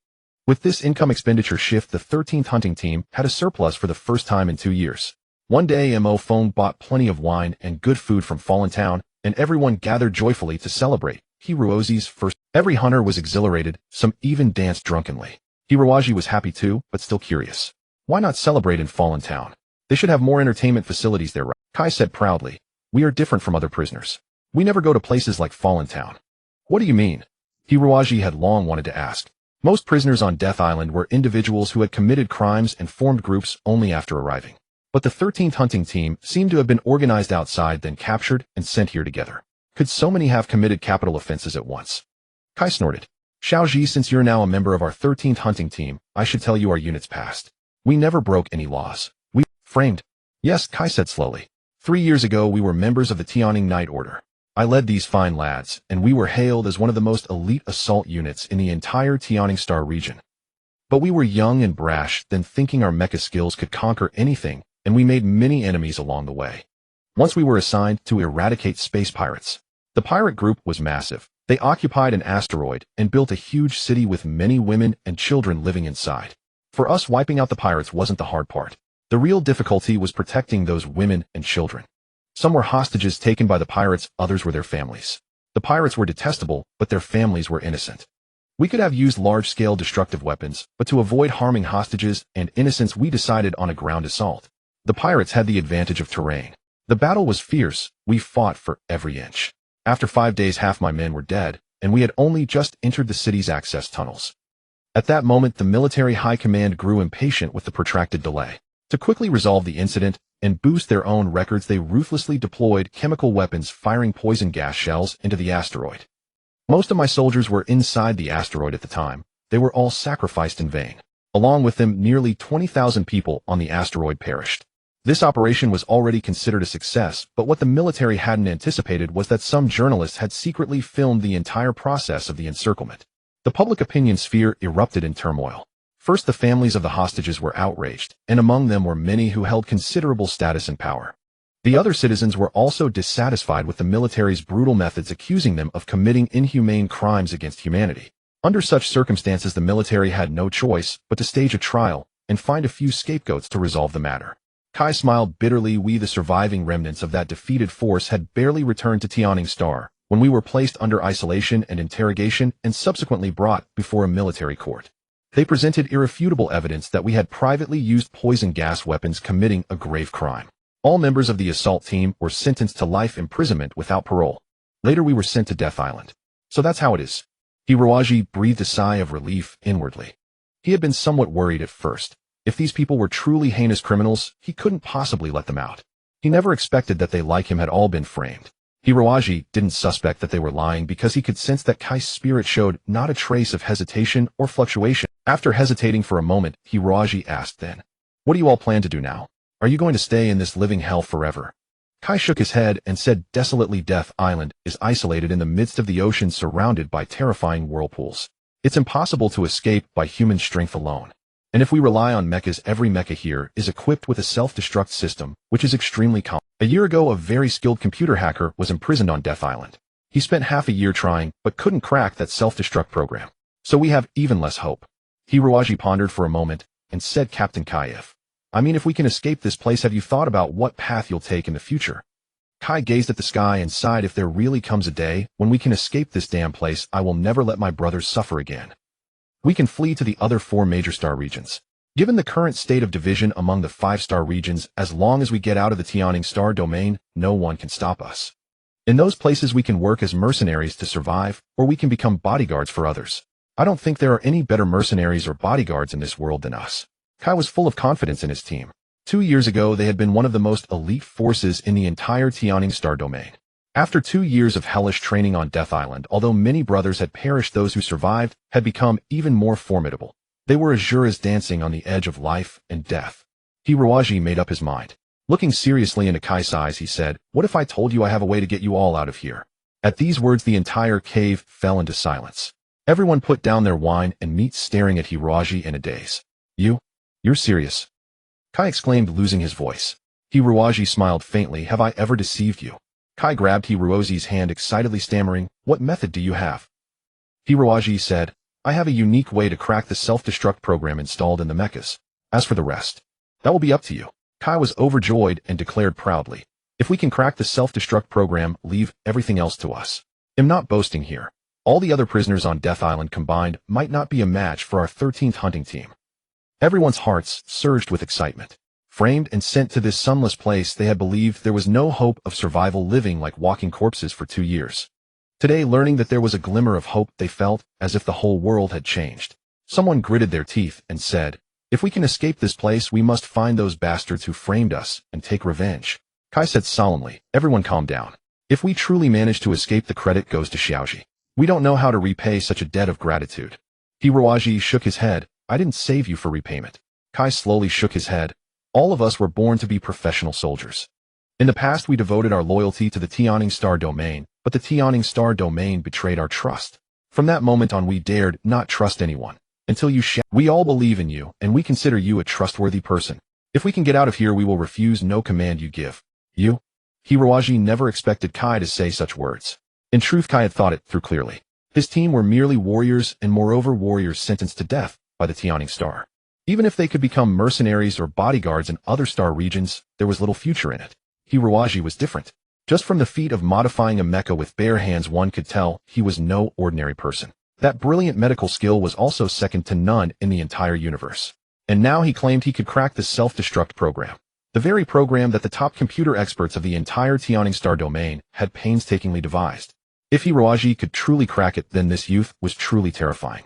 Speaker 1: With this income expenditure shift, the 13th hunting team had a surplus for the first time in 2 years. One day, Mo Phone bought plenty of wine and good food from Fallen Town, and everyone gathered joyfully to celebrate Hiroaji's first. Every hunter was exhilarated, some even danced drunkenly. Hiroaji was happy too, but still curious. Why not celebrate in Fallen Town? They should have more entertainment facilities there, right? Kai said proudly. We are different from other prisoners. We never go to places like Fallen Town. What do you mean? Hiroaji had long wanted to ask. Most prisoners on Death Island were individuals who had committed crimes and formed groups only after arriving. But the 13th hunting team seemed to have been organized outside, then captured and sent here together. Could so many have committed capital offenses at once? Kai snorted. Xiaoji, since you're now a member of our 13th hunting team, I should tell you our unit's past. We never broke any laws. We framed. Yes, Kai said slowly. 3 years ago we were members of the Tianing Night Order. I led these fine lads, and we were hailed as one of the most elite assault units in the entire Tianing Star region. But we were young and brash, then thinking our mecha skills could conquer anything, and we made many enemies along the way. Once we were assigned to eradicate space pirates. The pirate group was massive. They occupied an asteroid and built a huge city with many women and children living inside. For us, wiping out the pirates wasn't the hard part. The real difficulty was protecting those women and children. Some were hostages taken by the pirates, others were their families. The pirates were detestable, but their families were innocent. We could have used large-scale destructive weapons, but to avoid harming hostages and innocents we decided on a ground assault. The pirates had the advantage of terrain. The battle was fierce. We fought for every inch. After 5 days, half my men were dead, and we had only just entered the city's access tunnels. At that moment, the military high command grew impatient with the protracted delay. To quickly resolve the incident and boost their own records, they ruthlessly deployed chemical weapons, firing poison gas shells into the asteroid. Most of my soldiers were inside the asteroid at the time. They were all sacrificed in vain. Along with them, nearly 20,000 people on the asteroid perished. This operation was already considered a success, but what the military hadn't anticipated was that some journalists had secretly filmed the entire process of the encirclement. The public opinion sphere erupted in turmoil. First, the families of the hostages were outraged, and among them were many who held considerable status and power. The other citizens were also dissatisfied with the military's brutal methods, accusing them of committing inhumane crimes against humanity. Under such circumstances, the military had no choice but to stage a trial and find a few scapegoats to resolve the matter. Kai smiled bitterly. We, the surviving remnants of that defeated force, had barely returned to Tianing Star when we were placed under isolation and interrogation and subsequently brought before a military court. They presented irrefutable evidence that we had privately used poison gas weapons, committing a grave crime. All members of the assault team were sentenced to life imprisonment without parole. Later we were sent to Death Island. So that's how it is. Hiroaji breathed a sigh of relief inwardly. He had been somewhat worried at first. If these people were truly heinous criminals, he couldn't possibly let them out. He never expected that they, like him, had all been framed. Hiroaji didn't suspect that they were lying because he could sense that Kai's spirit showed not a trace of hesitation or fluctuation. After hesitating for a moment, Hiroaji asked then, "What do you all plan to do now? Are you going to stay in this living hell forever?" Kai shook his head and said desolately, "Death Island is isolated in the midst of the ocean, surrounded by terrifying whirlpools. It's impossible to escape by human strength alone. And if we rely on mechas, every mecha here is equipped with a self-destruct system, which is extremely common. A year ago, a very skilled computer hacker was imprisoned on Death Island. He spent half a year trying, but couldn't crack that self-destruct program. So we have even less hope. Hiroaji pondered for a moment and said, Captain Kai, if we can escape this place, have you thought about what path you'll take in the future? Kai gazed at the sky and sighed. If there really comes a day when we can escape this damn place, I will never let my brothers suffer again. We can flee to the other 4 major star regions. Given the current state of division among the 5-star regions, as long as we get out of the yearning star domain, no one can stop us. In those places we can work as mercenaries to survive, or we can become bodyguards for others. I don't think there are any better mercenaries or bodyguards in this world than us. Kai was full of confidence in his team. 2 years ago, they had been one of the most elite forces in the entire yearning star domain. After 2 years of hellish training on Death Island, although many brothers had perished, those who survived had become even more formidable. They were as dancing on the edge of life and death. Hiroaji made up his mind. Looking seriously into Kai's eyes, he said, What if I told you I have a way to get you all out of here? At these words, the entire cave fell into silence. Everyone put down their wine and meat, staring at Hiroaji in a daze. You're serious? Kai exclaimed, losing his voice. Hiroaji smiled faintly. Have I ever deceived you? Kai grabbed Hiroaji's hand excitedly, stammering, What method do you have? Hiroaji said, I have a unique way to crack the self-destruct program installed in the Mechs. As for the rest, that will be up to you. Kai was overjoyed and declared proudly, If we can crack the self-destruct program, leave everything else to us. I'm not boasting here. All the other prisoners on Death Island combined might not be a match for our 13th hunting team. Everyone's hearts surged with excitement. Framed and sent to this sunless place, they had believed there was no hope of survival, living like walking corpses for 2 years. Today, learning that there was a glimmer of hope, they felt as if the whole world had changed. Someone gritted their teeth and said, If we can escape this place, we must find those bastards who framed us and take revenge. Kai said solemnly, Everyone calm down. If we truly manage to escape, the credit goes to Xiaoji. We don't know how to repay such a debt of gratitude. Hiroaji shook his head. I didn't save you for repayment. Kai slowly shook his head. All of us were born to be professional soldiers. In the past, we devoted our loyalty to the yearning star domain, but the yearning star domain betrayed our trust. From that moment on, we dared not trust anyone. Until you We all believe in you, and we consider you a trustworthy person. If we can get out of here, we will refuse no command you give. Hiroaji never expected Kai to say such words. In truth, Kai had thought it through clearly. His team were merely warriors, and moreover warriors sentenced to death by the yearning star. Even if they could become mercenaries or bodyguards in other star regions, there was little future in it. Hiroaji was different. Just from the feat of modifying a mecha with bare hands, one could tell he was no ordinary person. That brilliant medical skill was also second to none in the entire universe. And now he claimed he could crack the self-destruct program. The very program that the top computer experts of the entire yearning star domain had painstakingly devised. If Hiroaji could truly crack it, then this youth was truly terrifying.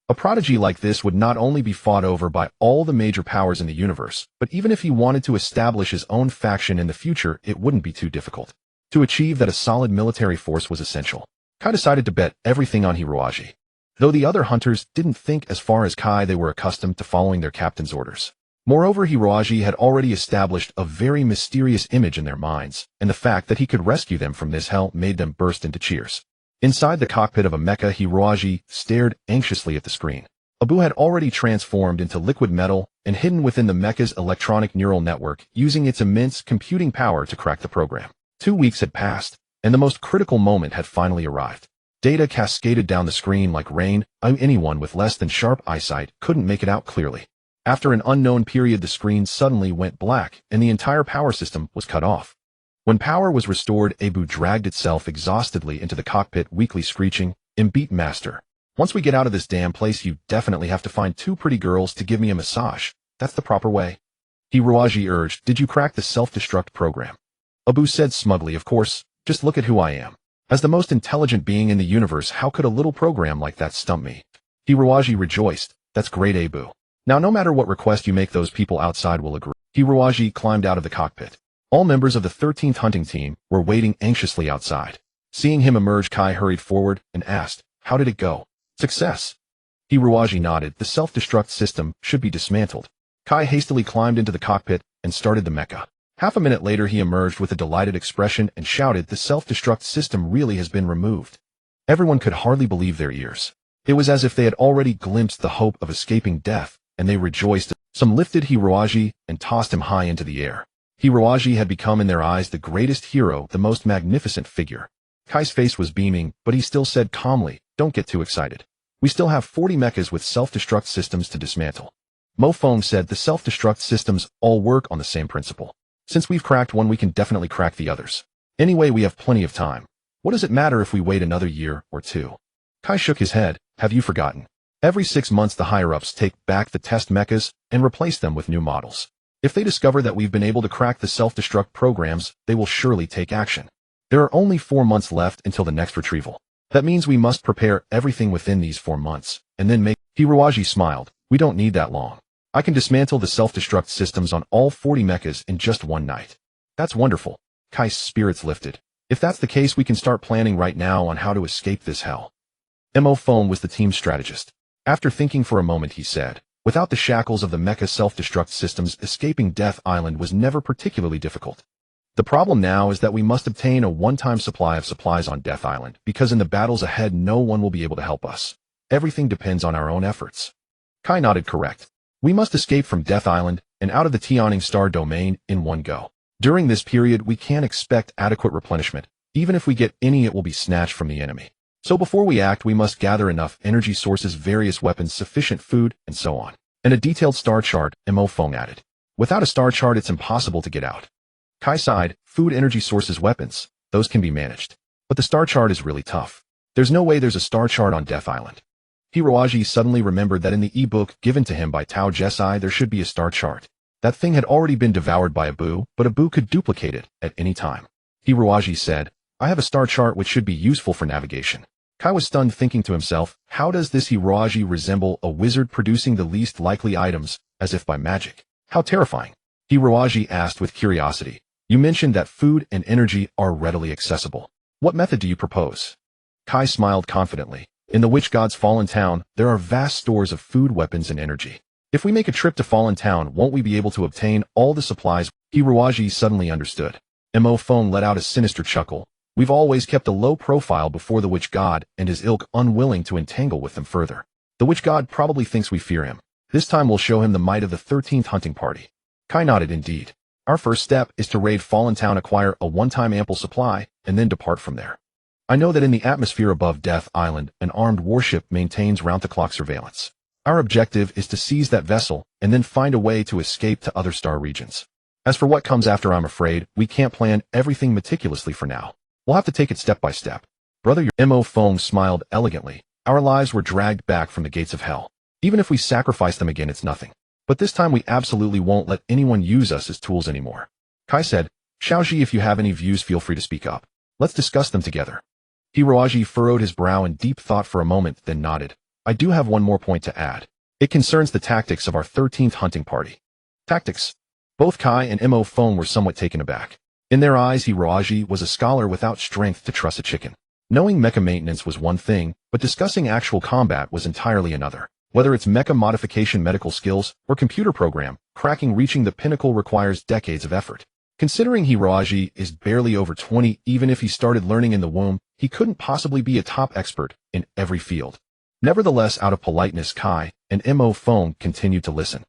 Speaker 1: A prodigy like this would not only be fought over by all the major powers in the universe, but even if he wanted to establish his own faction in the future, it wouldn't be too difficult. To achieve that, a solid military force was essential. Kai decided to bet everything on Hiroaji. Though the other hunters didn't think as far as Kai, they were accustomed to following their captain's orders. Moreover, Hiroaji had already established a very mysterious image in their minds, and the fact that he could rescue them from this hell made them burst into cheers. Inside the cockpit of a mecha, Hiroaji stared anxiously at the screen. Abu had already transformed into liquid metal and hidden within the mecha's electronic neural network, using its immense computing power to crack the program. 2 weeks had passed, and the most critical moment had finally arrived. Data cascaded down the screen like rain. Anyone with less than sharp eyesight couldn't make it out clearly. After an unknown period, the screen suddenly went black, and the entire power system was cut off. When power was restored, Abu dragged itself exhaustedly into the cockpit, weakly screeching, "Beat master. Once we get out of this damn place, you definitely have to find 2 pretty girls to give me a massage. That's the proper way." Hiroaji urged, "Did you crack the self-destruct program?" Abu said smugly, "Of course, just look at who I am. As the most intelligent being in the universe, how could a little program like that stump me?" Hiroaji rejoiced. "That's great, Abu. Now no matter what request you make, those people outside will agree." Hiroaji climbed out of the cockpit. All members of the 13th hunting team were waiting anxiously outside. Seeing him emerge, Kai hurried forward and asked, "How did it go?" "Success." Hiroaji nodded. "The self-destruct system should be dismantled." Kai hastily climbed into the cockpit and started the mecha. Half a minute later, he emerged with a delighted expression and shouted, "The self-destruct system really has been removed." Everyone could hardly believe their ears. It was as if they had already glimpsed the hope of escaping death, and they rejoiced. Some lifted Hiroaji and tossed him high into the air. Hiroaji had become in their eyes the greatest hero, the most magnificent figure. Kai's face was beaming, but he still said calmly, "Don't get too excited. We still have 40 mechas with self-destruct systems to dismantle. Mo Fong said the self-destruct systems all work on the same principle. Since we've cracked one, we can definitely crack the others. Anyway, we have plenty of time. What does it matter if we wait another year or two? Kai shook his head. Have you forgotten? Every 6 months the higher-ups take back the test mechas and replace them with new models. If they discover that we've been able to crack the self-destruct programs, they will surely take action. There are only 4 months left until the next retrieval. That means we must prepare everything within these 4 months, and then make— Hiroaji smiled. We don't need that long. I can dismantle the self-destruct systems on all 40 mechas in just one night. That's wonderful. Kai's spirits lifted. If that's the case, we can start planning right now on how to escape this hell. Mo Fong was the team strategist. After thinking for a moment, he said, without the shackles of the mecha self-destruct systems, escaping Death Island was never particularly difficult. The problem now is that we must obtain a one-time supply of supplies on Death Island, because in the battles ahead no one will be able to help us. Everything depends on our own efforts. Kai nodded. Correct. We must escape from Death Island and out of the yearning star domain in one go. During this period we can't expect adequate replenishment. Even if we get any, it will be snatched from the enemy. So before we act, we must gather enough energy sources, various weapons, sufficient food, and so on. And a detailed star chart, Mo Fong added. Without a star chart it's impossible to get out. Kai sighed. Food, energy sources, weapons, those can be managed. But the star chart is really tough. There's no way there's a star chart on Death Island. Hiroaji suddenly remembered that in the e-book given to him by Tao Jesai there should be a star chart. That thing had already been devoured by Abu, but Abu could duplicate it at any time. Hiroaji said, I have a star chart which should be useful for navigation. Kai was stunned, thinking to himself, how does this Hiroaji resemble a wizard producing the least likely items, as if by magic? How terrifying. Hiroaji asked with curiosity. You mentioned that food and energy are readily accessible. What method do you propose? Kai smiled confidently. In the Witch God's Fallen Town, there are vast stores of food, weapons, and energy. If we make a trip to Fallen Town, won't we be able to obtain all the supplies? Hiroaji suddenly understood. Mo Fong let out a sinister chuckle. We've always kept a low profile before the Witch God and his ilk, unwilling to entangle with them further. The Witch God probably thinks we fear him. This time we'll show him the might of the 13th hunting party. Kai nodded. Indeed. Our first step is to raid Fallen Town, acquire a one-time ample supply, and then depart from there. I know that in the atmosphere above Death Island, an armed warship maintains round-the-clock surveillance. Our objective is to seize that vessel and then find a way to escape to other star regions. As for what comes after, I'm afraid we can't plan everything meticulously for now. We'll have to take it step by step. Brother, Mo Fong smiled elegantly. Our lives were dragged back from the gates of hell. Even if we sacrifice them again, it's nothing. But this time we absolutely won't let anyone use us as tools anymore. Kai said, Xiaoji, if you have any views, feel free to speak up. Let's discuss them together. Hiroaji furrowed his brow in deep thought for a moment, then nodded. I do have one more point to add. It concerns the tactics of our 13th hunting party. Tactics? Both Kai and Mo Fong were somewhat taken aback. In their eyes, Hiroaji was a scholar without strength to truss a chicken. Knowing mecha maintenance was one thing, but discussing actual combat was entirely another. Whether it's mecha modification, medical skills, or computer program, cracking reaching the pinnacle requires decades of effort. Considering Hiroaji is barely over 20, even if he started learning in the womb, he couldn't possibly be a top expert in every field. Nevertheless, out of politeness, Kai and Mo Fong continued to listen.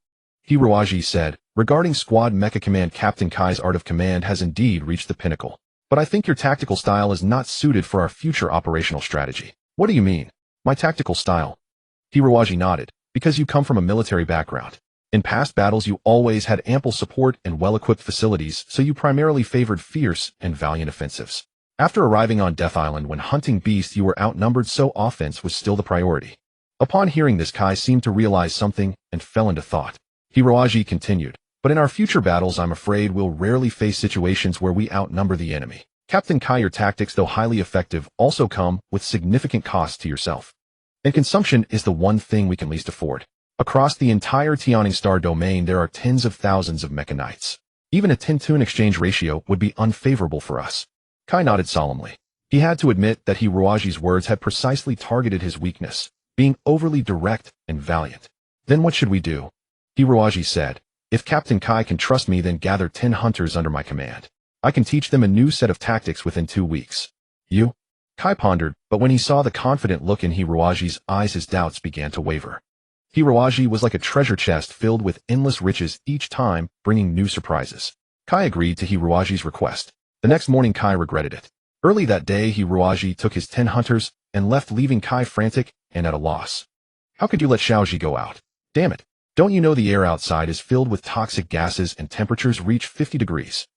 Speaker 1: Hiroaji said, regarding Squad Mecha Command, Captain Kai's art of command has indeed reached the pinnacle. But I think your tactical style is not suited for our future operational strategy. What do you mean? My tactical style? Hiroaji nodded. Because you come from a military background. In past battles you always had ample support and well-equipped facilities, so you primarily favored fierce and valiant offensives. After arriving on Death Island when hunting beasts you were outnumbered, so offense was still the priority. Upon hearing this, Kai seemed to realize something and fell into thought. Hiroaji continued, but in our future battles I'm afraid we'll rarely face situations where we outnumber the enemy. Captain Kai, your tactics, though highly effective, also come with significant costs to yourself. And consumption is the one thing we can least afford. Across the entire yearning star domain there are tens of thousands of mecha knights. Even a 10-to-1 exchange ratio would be unfavorable for us. Kai nodded solemnly. He had to admit that Hiroaji's words had precisely targeted his weakness, being overly direct and valiant. Then what should we do? Hiroaji said, if Captain Kai can trust me, then gather 10 hunters under my command. I can teach them a new set of tactics within 2 weeks. You? Kai pondered, but when he saw the confident look in Hiroaji's eyes his doubts began to waver. Hiroaji was like a treasure chest filled with endless riches, each time bringing new surprises. Kai agreed to Hiroaji's request. The next morning Kai regretted it. Early that day Hiroaji took his 10 hunters and left, leaving Kai frantic and at a loss. How could you let Xiaoji go out? Damn it. Don't you know the air outside is filled with toxic gases and temperatures reach 50 degrees?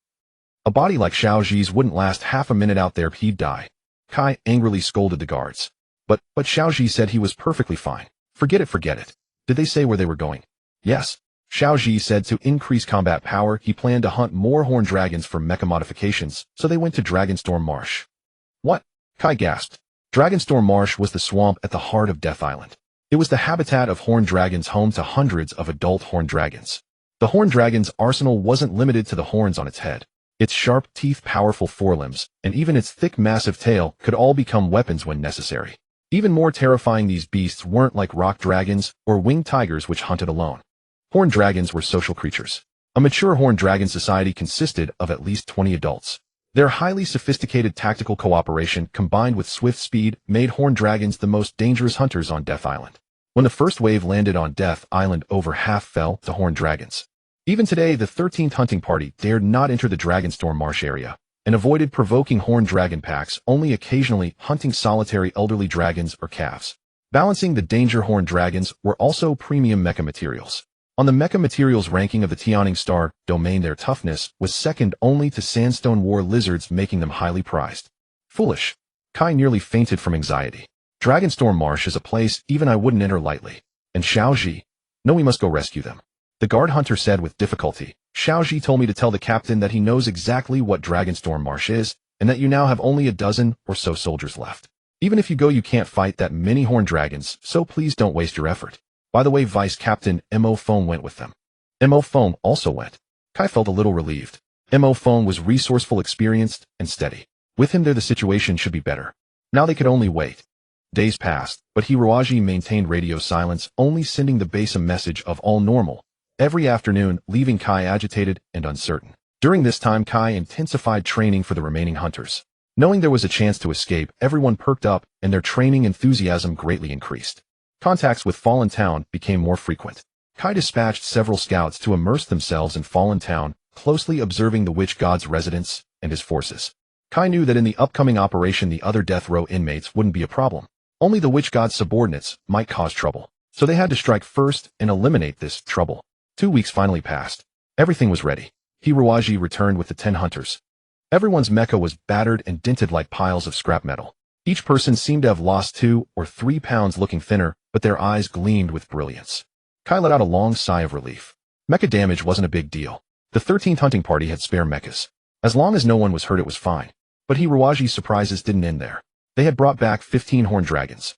Speaker 1: A body like Xiaoji's wouldn't last half a minute out there, he'd die. Kai angrily scolded the guards. But Xiaoji said he was perfectly fine. Forget it. Did they say where they were going? Yes. Xiaoji said to increase combat power, he planned to hunt more horned dragons for mecha modifications, so they went to Dragonstorm Marsh. What? Kai gasped. Dragonstorm Marsh was the swamp at the heart of Death Island. It was the habitat of horned dragons, home to hundreds of adult horned dragons. The horned dragon's arsenal wasn't limited to the horns on its head. Its sharp teeth, powerful forelimbs, and even its thick, massive tail could all become weapons when necessary. Even more terrifying, these beasts weren't like rock dragons or winged tigers which hunted alone. Horned dragons were social creatures. A mature horned dragon society consisted of at least 20 adults. Their highly sophisticated tactical cooperation combined with swift speed made horned dragons the most dangerous hunters on Death Island. When the first wave landed on Death Island, over half fell to horned dragons. Even today, the 13th hunting party dared not enter the Dragonstorm Marsh area and avoided provoking horned dragon packs, only occasionally hunting solitary elderly dragons or calves. Balancing the danger, horned dragons were also premium mecha materials. On the mecha materials ranking of the Tianing Star domain, their toughness was second only to sandstone war lizards, making them highly prized. Foolish. Kai nearly fainted from anxiety. Dragonstorm Marsh is a place even I wouldn't enter lightly. And Xiaoji? No, we must go rescue them. The guard hunter said with difficulty. Xiaoji told me to tell the captain that he knows exactly what Dragonstorm Marsh is, and that you now have only a dozen or so soldiers left. Even if you go, you can't fight that many horned dragons, so please don't waste your effort. By the way, Vice Captain Mo Phone went with them. Mo Phone also went. Kai felt a little relieved. Mo Phone was resourceful, experienced, and steady. With him there, the situation should be better. Now they could only wait. Days passed, but Hiroaji maintained radio silence, only sending the base a message of all normal every afternoon, leaving Kai agitated and uncertain. During this time, Kai intensified training for the remaining hunters. Knowing there was a chance to escape, everyone perked up and their training enthusiasm greatly increased. Contacts with Fallen Town became more frequent. Kai dispatched several scouts to immerse themselves in Fallen Town, closely observing the witch god's residence and his forces. Kai knew that in the upcoming operation the other death row inmates wouldn't be a problem. Only the witch god's subordinates might cause trouble. So they had to strike first and eliminate this trouble. 2 weeks finally passed. Everything was ready. Hiroaji returned with the 10 hunters. Everyone's mecha was battered and dented like piles of scrap metal. Each person seemed to have lost 2 or 3 pounds, looking thinner, but their eyes gleamed with brilliance. Kai let out a long sigh of relief. Mecha damage wasn't a big deal. The 13th hunting party had spare mechas. As long as no one was hurt, it was fine. But Hiroaji's surprises didn't end there. They had brought back 15 horned dragons.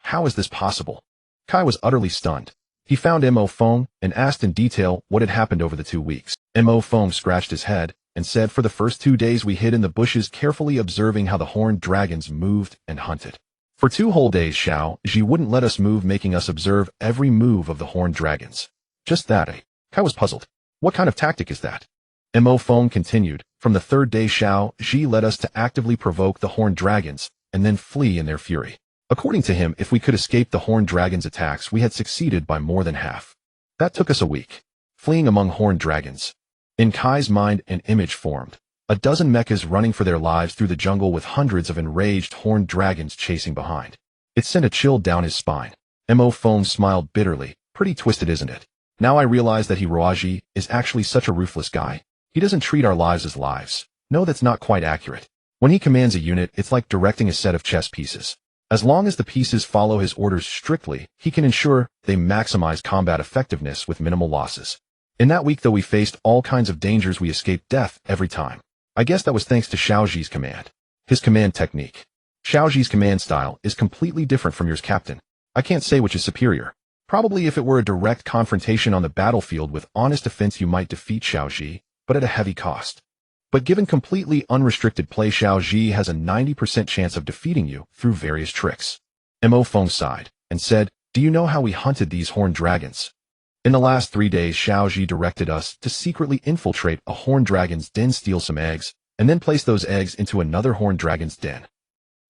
Speaker 1: How is this possible? Kai was utterly stunned. He found Mo Phone and asked in detail what had happened over the 2 weeks. Mo Phone scratched his head and said, for the first 2 days we hid in the bushes, carefully observing how the horned dragons moved and hunted. For 2 whole days Xiaoji wouldn't let us move, making us observe every move of the horned dragons. Just that, eh? Kai was puzzled. What kind of tactic is that? Mo Phone continued. From the 3rd day Xiaoji led us to actively provoke the horned dragons and then flee in their fury. According to him, if we could escape the horned dragons' attacks, we had succeeded by more than half. That took us a week. Fleeing among horned dragons. In Kai's mind, an image formed. A dozen mechas running for their lives through the jungle with hundreds of enraged horned dragons chasing behind. It sent a chill down his spine. Mo Phone smiled bitterly. Pretty twisted, isn't it? Now I realize that Hiroaji is actually such a ruthless guy. He doesn't treat our lives as lives. No, that's not quite accurate. When he commands a unit, it's like directing a set of chess pieces. As long as the pieces follow his orders strictly, he can ensure they maximize combat effectiveness with minimal losses. In that week, though, we faced all kinds of dangers, we escaped death every time. I guess that was thanks to Xiaoji's command. His command technique. Xiaoji's command style is completely different from yours, Captain. I can't say which is superior. Probably if it were a direct confrontation on the battlefield with honest defense, you might defeat Xiaoji, but at a heavy cost. But given completely unrestricted play, Xiaoji has a 90% chance of defeating you through various tricks. Mo Phone sighed and said, do you know how we hunted these horned dragons? In the last 3 days, Xiaoji directed us to secretly infiltrate a horned dragon's den, steal some eggs, and then place those eggs into another horned dragon's den.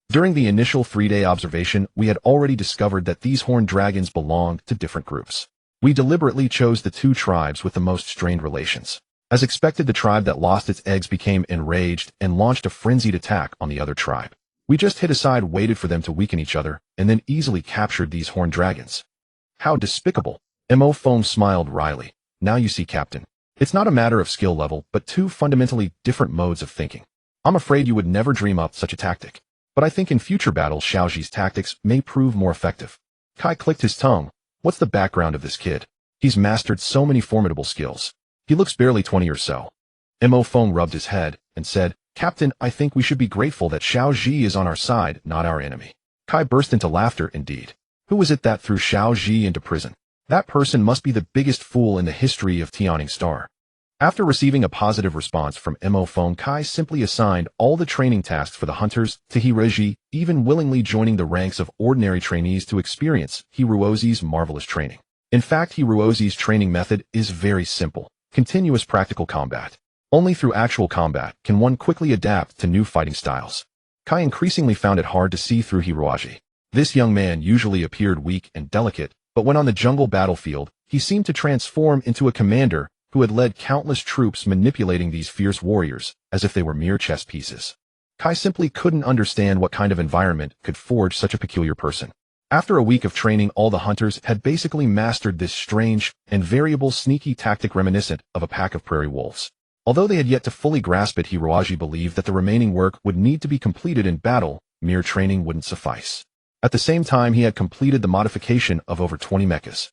Speaker 1: During the initial 3-day observation, we had already discovered that these horned dragons belonged to different groups. We deliberately chose the 2 tribes with the most strained relations. As expected, the tribe that lost its eggs became enraged and launched a frenzied attack on the other tribe. We just hit aside, waited for them to weaken each other, and then easily captured these horned dragons. How despicable. Mo Foam smiled wryly. Now you see, Captain. It's not a matter of skill level, but two fundamentally different modes of thinking. I'm afraid you would never dream up such a tactic. But I think in future battles Xiaoji's tactics may prove more effective. Kai clicked his tongue. What's the background of this kid? He's mastered so many formidable skills. He looks barely 20 or so. Mo Foam rubbed his head and said, Captain, I think we should be grateful that Xiaoji is on our side, not our enemy. Kai burst into laughter indeed. Who was it that threw Xiaoji into prison? That person must be the biggest fool in the history of Yearning Star. After receiving a positive response from Mo Foam, Kai simply assigned all the training tasks for the hunters to Hiroji, even willingly joining the ranks of ordinary trainees to experience Hiroji's marvelous training. In fact, Hiroji's training method is very simple. Continuous practical combat. Only through actual combat can one quickly adapt to new fighting styles. Kai increasingly found it hard to see through Hiroji. This young man usually appeared weak and delicate, but when on the jungle battlefield, he seemed to transform into a commander who had led countless troops, manipulating these fierce warriors as if they were mere chess pieces. Kai simply couldn't understand what kind of environment could forge such a peculiar person. After a week of training, all the hunters had basically mastered this strange and variable sneaky tactic reminiscent of a pack of prairie wolves. Although they had yet to fully grasp it, Hiroji believed that the remaining work would need to be completed in battle. Mere training wouldn't suffice. At the same time, he had completed the modification of over 20 mechas.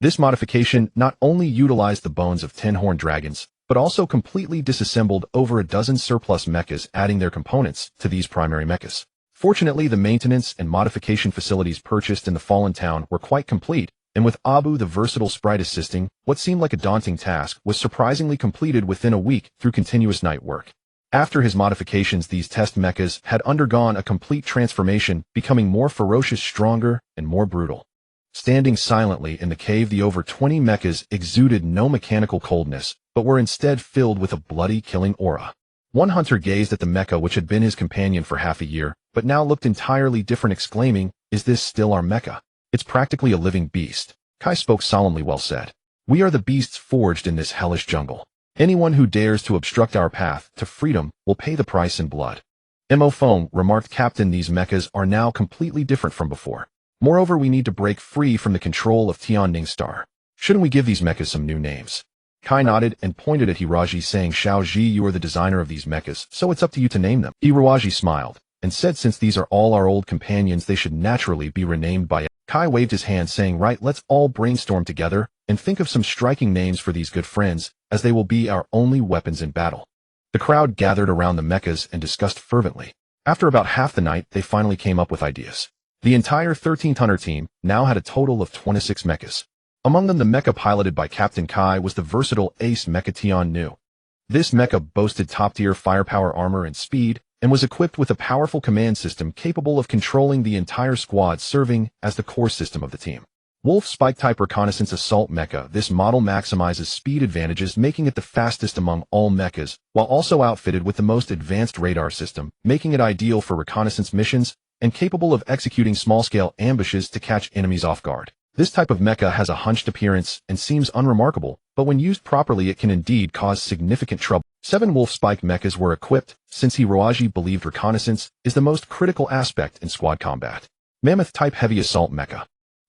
Speaker 1: This modification not only utilized the bones of 10 horned dragons, but also completely disassembled over a dozen surplus mechas, adding their components to these primary mechas. Fortunately, the maintenance and modification facilities purchased in the fallen town were quite complete, and with Abu the versatile sprite assisting, what seemed like a daunting task was surprisingly completed within a week through continuous night work. After his modifications, these test mechas had undergone a complete transformation, becoming more ferocious, stronger, and more brutal. Standing silently in the cave, the over 20 mechas exuded no mechanical coldness, but were instead filled with a bloody, killing aura. One hunter gazed at the mecha which had been his companion for half a year, but now looked entirely different, exclaiming, "Is this still our mecha? It's practically a living beast." Kai spoke solemnly. Well said. We are the beasts forged in this hellish jungle. Anyone who dares to obstruct our path to freedom will pay the price in blood. Mo Foam remarked, Captain, these mechas are now completely different from before. Moreover, we need to break free from the control of Yearning Star. Shouldn't we give these mechas some new names? Kai nodded and pointed at Hiroji, saying, Xiaoji, you are the designer of these mechas, so it's up to you to name them. Hiroji smiled and said, since these are all our old companions, they should naturally be renamed by it. Kai waved his hand, saying, right, let's all brainstorm together and think of some striking names for these good friends, as they will be our only weapons in battle. The crowd gathered around the mechas and discussed fervently. After about half the night, they finally came up with ideas. The entire 13th Hunter team now had a total of 26 mechas. Among them, the mecha piloted by Captain Kai was the versatile ace mecha Tian Nu. This mecha boasted top-tier firepower, armor, and speed, and was equipped with a powerful command system capable of controlling the entire squad, serving as the core system of the team. Wolf Spike-type reconnaissance assault mecha. This model maximizes speed advantages, making it the fastest among all mechas, while also outfitted with the most advanced radar system, making it ideal for reconnaissance missions and capable of executing small-scale ambushes to catch enemies off guard. This type of mecha has a hunched appearance and seems unremarkable, but when used properly it can indeed cause significant trouble. 7 Wolf Spike mechas were equipped, since Hiroji believed reconnaissance is the most critical aspect in squad combat. Mammoth-type heavy assault mecha.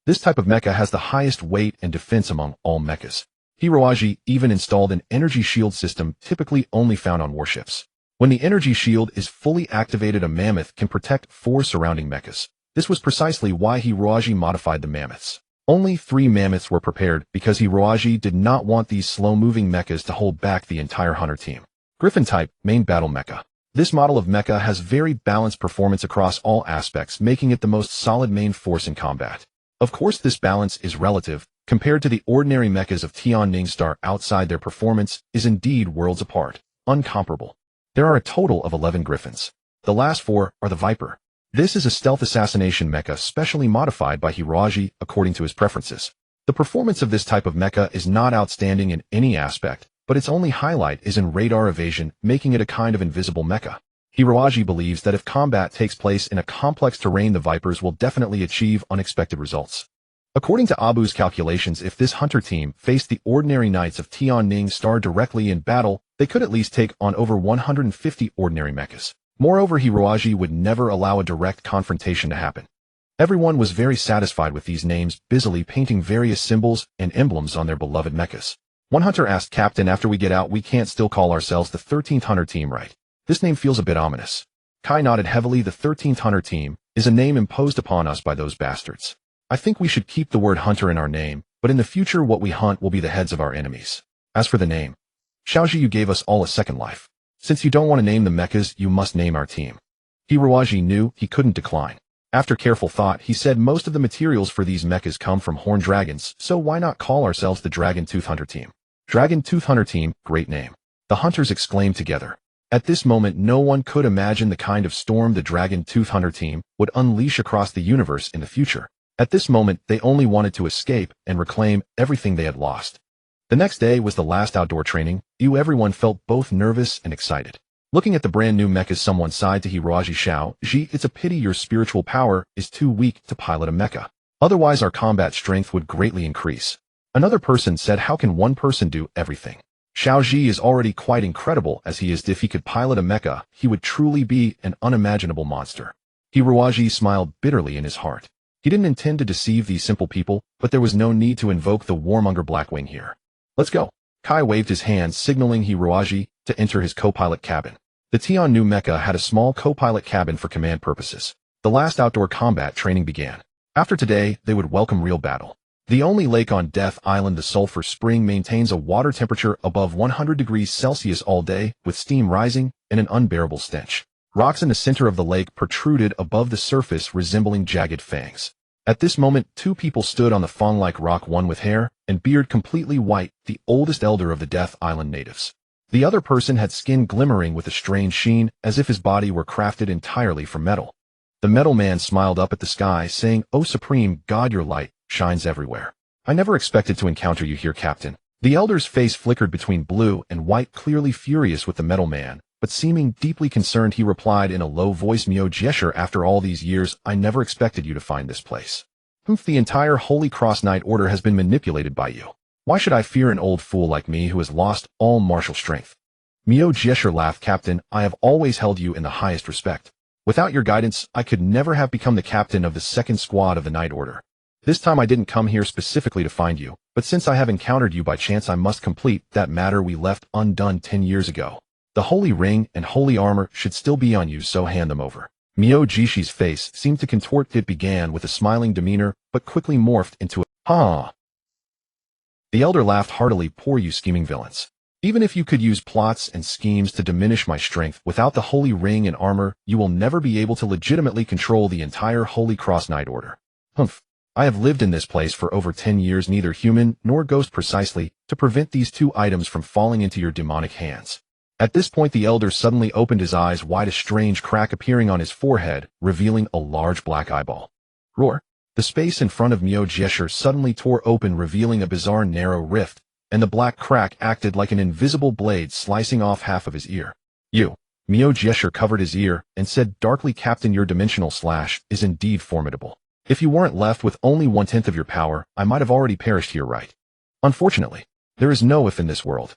Speaker 1: This type of mecha has the highest weight and defense among all mechas. Hiroji even installed an energy shield system typically only found on warships. When the energy shield is fully activated, a mammoth can protect 4 surrounding mechas. This was precisely why Hiroji modified the mammoths. Only 3 mammoths were prepared because Hiroji did not want these slow-moving mechas to hold back the entire hunter team. Griffin-type main battle mecha. This model of mecha has very balanced performance across all aspects, making it the most solid main force in combat. Of course, this balance is relative. Compared to the ordinary mechas of Yearning Star, outside, their performance is indeed worlds apart, uncomparable. There are a total of 11 griffins. The last 4 are the Viper. This is a stealth assassination mecha specially modified by Hiroji according to his preferences. The performance of this type of mecha is not outstanding in any aspect, but its only highlight is in radar evasion, making it a kind of invisible mecha. Hiroji believes that if combat takes place in a complex terrain, the Vipers will definitely achieve unexpected results. According to Abu's calculations, if this hunter team faced the ordinary knights of Yearning Star directly in battle, they could at least take on over 150 ordinary mechas. Moreover, Hiroaji would never allow a direct confrontation to happen. Everyone was very satisfied with these names, busily painting various symbols and emblems on their beloved mechas. One hunter asked, Captain, after we get out, we can't still call ourselves the 13th Hunter Team, right? This name feels a bit ominous. Kai nodded heavily. The 13th Hunter Team is a name imposed upon us by those bastards. I think we should keep the word hunter in our name, but in the future what we hunt will be the heads of our enemies. As for the name, Xiaoji, you gave us all a second life. Since you don't want to name the mechas, you must name our team. Hiroaji knew he couldn't decline. After careful thought, he said, most of the materials for these mechas come from horned dragons, so why not call ourselves the Dragon Tooth Hunter Team? Dragon Tooth Hunter Team, great name. The hunters exclaimed together. At this moment, no one could imagine the kind of storm the Dragon Tooth Hunter Team would unleash across the universe in the future. At this moment, they only wanted to escape and reclaim everything they had lost. The next day was the last outdoor training. Everyone felt both nervous and excited. Looking at the brand new mechas, someone sighed to Hiroaji. Xiaoji, it's a pity your spiritual power is too weak to pilot a mecha. Otherwise our combat strength would greatly increase. Another person said, how can one person do everything? Xiaoji is already quite incredible as he is. If he could pilot a mecha, he would truly be an unimaginable monster. Hiroaji smiled bitterly in his heart. He didn't intend to deceive these simple people, but there was no need to invoke the warmonger Blackwing here. Let's go. Kai waved his hand, signaling Hiroaji to enter his co-pilot cabin. The Tian new mecha had a small co-pilot cabin for command purposes. The last outdoor combat training began. After today, they would welcome real battle. The only lake on Death Island, the Sulphur Spring, maintains a water temperature above 100 degrees Celsius all day, with steam rising and an unbearable stench. Rocks in the center of the lake protruded above the surface, resembling jagged fangs. At this moment, two people stood on the fawn-like rock, one with hair and beard completely white, the oldest elder of the Death Island natives. The other person had skin glimmering with a strange sheen, as if his body were crafted entirely from metal. The metal man smiled up at the sky, saying, "O Supreme God, your light shines everywhere. I never expected to encounter you here, Captain." The elder's face flickered between blue and white, clearly furious with the metal man, but seeming deeply concerned. He replied in a low voice, "Myo Jesher, after all these years, I never expected you to find this place. Humph, the entire Holy Cross Knight Order has been manipulated by you. Why should I fear an old fool like me who has lost all martial strength?" Myo Jesher laughed. "Captain, I have always held you in the highest respect. Without your guidance, I could never have become the captain of the second squad of the Knight Order. This time I didn't come here specifically to find you, but since I have encountered you by chance, I must complete that matter we left undone 10 years ago. The holy ring and holy armor should still be on you, so hand them over." Myo Jishi's face seemed to contort. It began with a smiling demeanor, but quickly morphed into a "Ha!" The elder laughed heartily. "Poor you scheming villains. Even if you could use plots and schemes to diminish my strength, without the holy ring and armor, you will never be able to legitimately control the entire Holy Cross Knight Order. Humph. I have lived in this place for over 10 years, neither human nor ghost, precisely to prevent these two items from falling into your demonic hands." At this point, the elder suddenly opened his eyes wide, a strange crack appearing on his forehead, revealing a large black eyeball. Roar! The space in front of Myo Jesher suddenly tore open, revealing a bizarre narrow rift, and the black crack acted like an invisible blade, slicing off half of his ear. Myo Jesher covered his ear and said darkly, "Captain, your dimensional slash is indeed formidable. If you weren't left with only 1/10 of your power, I might have already perished here, right? Unfortunately, there is no if in this world."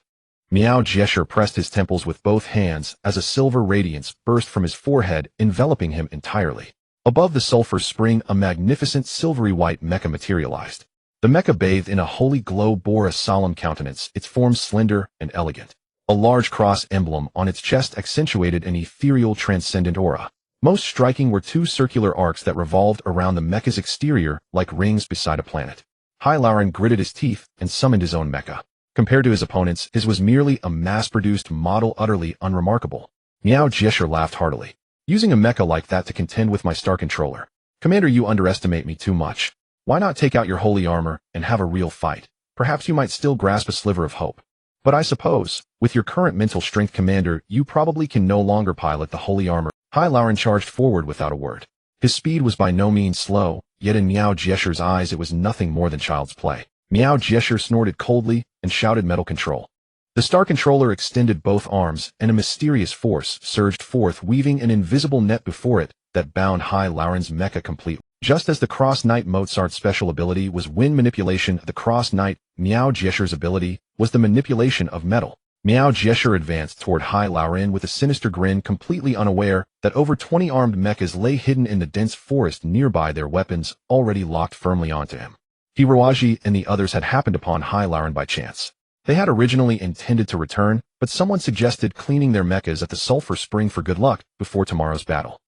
Speaker 1: Myo Jesher pressed his temples with both hands as a silver radiance burst from his forehead, enveloping him entirely. Above the sulphur spring, a magnificent silvery white mecha materialized. The mecha, bathed in a holy glow, bore a solemn countenance, its form slender and elegant. A large cross emblem on its chest accentuated an ethereal, transcendent aura. Most striking were two circular arcs that revolved around the mecha's exterior like rings beside a planet. Hai Lauren gritted his teeth and summoned his own mecha. Compared to his opponents, his was merely a mass-produced model, utterly unremarkable. Myo Jesher laughed heartily. "Using a mecha like that to contend with my star controller? Commander, you underestimate me too much. Why not take out your holy armor and have a real fight? Perhaps you might still grasp a sliver of hope. But I suppose, with your current mental strength, Commander, you probably can no longer pilot the holy armor." Hai Lauren charged forward without a word. His speed was by no means slow, yet in Myo Jesher's eyes it was nothing more than child's play. Myo Jesher snorted coldly and shouted, "Metal control." The star controller extended both arms, and a mysterious force surged forth, weaving an invisible net before it that bound Hai Lauren's mecha complete. Just as the Cross Knight Mozart's special ability was wind manipulation, the Cross Knight Myo Jesher's ability was the manipulation of metal. Miao Jesher advanced toward Hai Lauren with a sinister grin, completely unaware that over 20 armed mechas lay hidden in the dense forest nearby, their weapons already locked firmly onto him. Hiroaji and the others had happened upon Hai Lauren by chance. They had originally intended to return, but someone suggested cleaning their mechas at the sulfur spring for good luck before tomorrow's battle.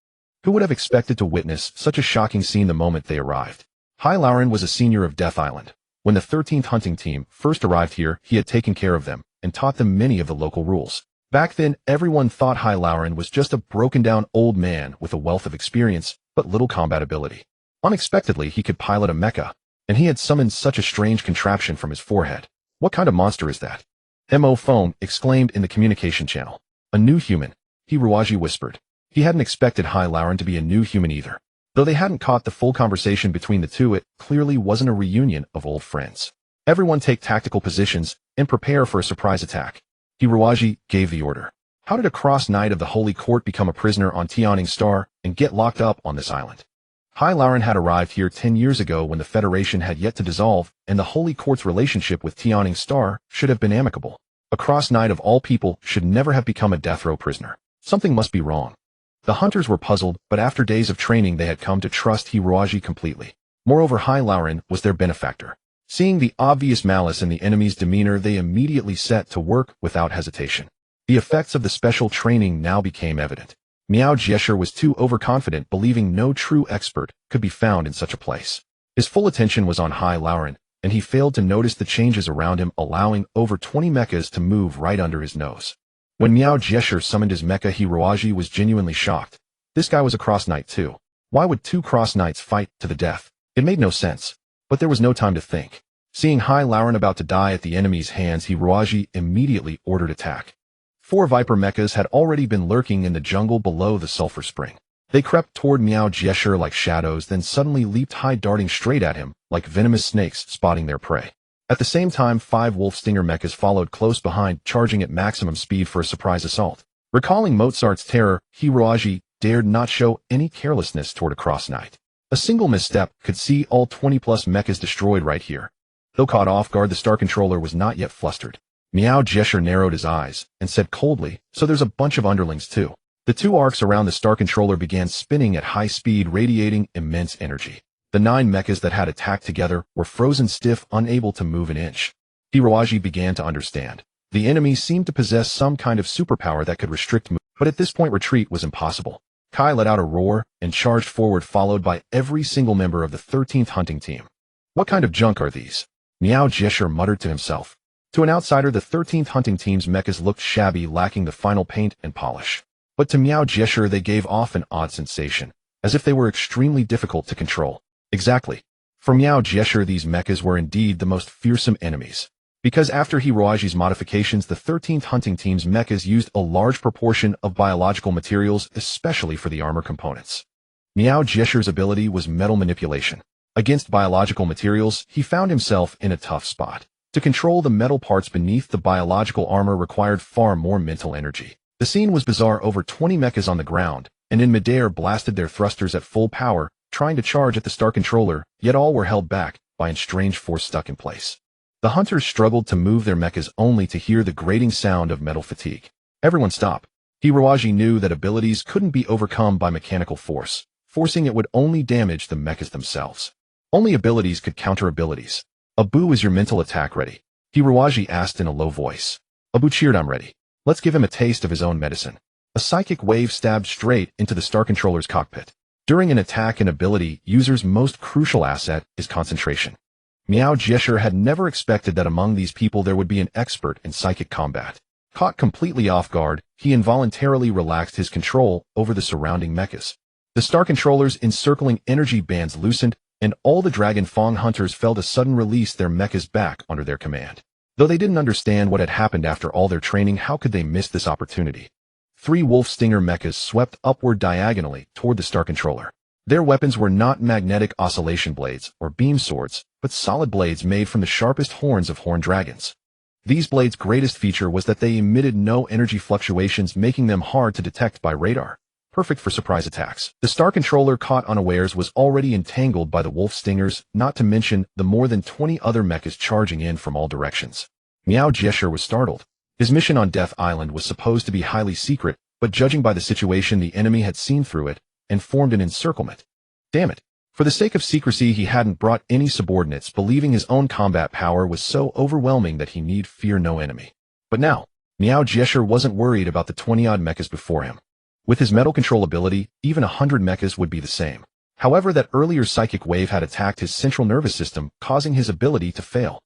Speaker 1: Who would have expected to witness such a shocking scene the moment they arrived? Hai Lauren was a senior of Death Island. When the 13th hunting team first arrived here, he had taken care of them and taught them many of the local rules. Back then, everyone thought Hai Lauren was just a broken-down old man with a wealth of experience, but little combat ability. Unexpectedly, he could pilot a mecha, and he had summoned such a strange contraption from his forehead. What kind of monster is that? Mo phone exclaimed in the communication channel. A new human, Hiroaji whispered. He hadn't expected Hai Lauren to be a new human either. Though they hadn't caught the full conversation between the two, it clearly wasn't a reunion of old friends. Everyone take tactical positions and prepare for a surprise attack. Hiroaji gave the order. How did a cross knight of the Holy Court become a prisoner on Yearning Star and get locked up on this island? Hai Lauren had arrived here 10 years ago when the Federation had yet to dissolve, and the Holy Court's relationship with Yearning Star should have been amicable. A cross knight of all people should never have become a death row prisoner. Something must be wrong. The hunters were puzzled, but after days of training they had come to trust Hiroaji completely. Moreover, Hai Lauren was their benefactor. Seeing the obvious malice in the enemy's demeanor, they immediately set to work without hesitation. The effects of the special training now became evident. Miao Jesher was too overconfident, believing no true expert could be found in such a place. His full attention was on Hai Lauren, and he failed to notice the changes around him, allowing over 20 mechas to move right under his nose. When Miao Jesher summoned his mecha, Hiroaji was genuinely shocked. This guy was a cross knight too. Why would two cross knights fight to the death? It made no sense. But there was no time to think. Seeing Hai Lauren about to die at the enemy's hands, Hiroaji immediately ordered attack. 4 Viper mechas had already been lurking in the jungle below the sulfur spring. They crept toward Miao Jesher like shadows, then suddenly leaped high, darting straight at him like venomous snakes spotting their prey. At the same time, 5 wolf stinger mechas followed close behind, charging at maximum speed for a surprise assault. Recalling Mozart's terror, Hiroaji dared not show any carelessness toward a cross knight. A single misstep could see all 20-plus mechas destroyed right here. Though caught off guard, the Star Controller was not yet flustered. Miao Jesher narrowed his eyes and said coldly, "So there's a bunch of underlings too." The 2 arcs around the Star Controller began spinning at high speed, radiating immense energy. The 9 mechas that had attacked together were frozen stiff, unable to move an inch. Hiroaji began to understand. The enemy seemed to possess some kind of superpower that could restrict movement, but at this point retreat was impossible. Kai let out a roar and charged forward, followed by every single member of the 13th hunting team. What kind of junk are these? Miao Jesher muttered to himself. To an outsider, the 13th hunting team's mechas looked shabby, lacking the final paint and polish. But to Miao Jesher, they gave off an odd sensation, as if they were extremely difficult to control. Exactly. For Miao Jesher, these mechas were indeed the most fearsome enemies. Because after Hiroaji's modifications, the 13th hunting team's mechas used a large proportion of biological materials, especially for the armor components. Miao Jesher's ability was metal manipulation. Against biological materials, he found himself in a tough spot. To control the metal parts beneath the biological armor required far more mental energy. The scene was bizarre. Over 20 mechas on the ground, and in midair blasted their thrusters at full power, trying to charge at the Star Controller, yet all were held back by a strange force stuck in place. The hunters struggled to move their mechas, only to hear the grating sound of metal fatigue. Everyone stop. Hiroaji knew that abilities couldn't be overcome by mechanical force. Forcing it would only damage the mechas themselves. Only abilities could counter abilities. Abu, is your mental attack ready? Hiroaji asked in a low voice. Abu cheered, I'm ready. Let's give him a taste of his own medicine. A psychic wave stabbed straight into the Star Controller's cockpit. During an attack, an ability user's most crucial asset is concentration. Miao Jesher had never expected that among these people there would be an expert in psychic combat. Caught completely off guard, he involuntarily relaxed his control over the surrounding mechas. The Star Controller's encircling energy bands loosened, and all the Dragon Fang hunters felt a sudden release, their mechas back under their command. Though they didn't understand what had happened after all their training, how could they miss this opportunity? 3 Wolf Stinger mechas swept upward diagonally toward the Star Controller. Their weapons were not magnetic oscillation blades or beam swords, but solid blades made from the sharpest horns of horned dragons. These blades' greatest feature was that they emitted no energy fluctuations, making them hard to detect by radar. Perfect for surprise attacks. The Star Controller, caught unawares, was already entangled by the Wolf Stingers, not to mention the more than 20 other mechas charging in from all directions. Miao Jesher was startled. His mission on Death Island was supposed to be highly secret, but judging by the situation, the enemy had seen through it and formed an encirclement. Damn it. For the sake of secrecy, he hadn't brought any subordinates, believing his own combat power was so overwhelming that he need fear no enemy. But now, Miao Jiesher wasn't worried about the 20-odd mechas before him. With his metal control ability, even 100 mechas would be the same. However, that earlier psychic wave had attacked his central nervous system, causing his ability to fail.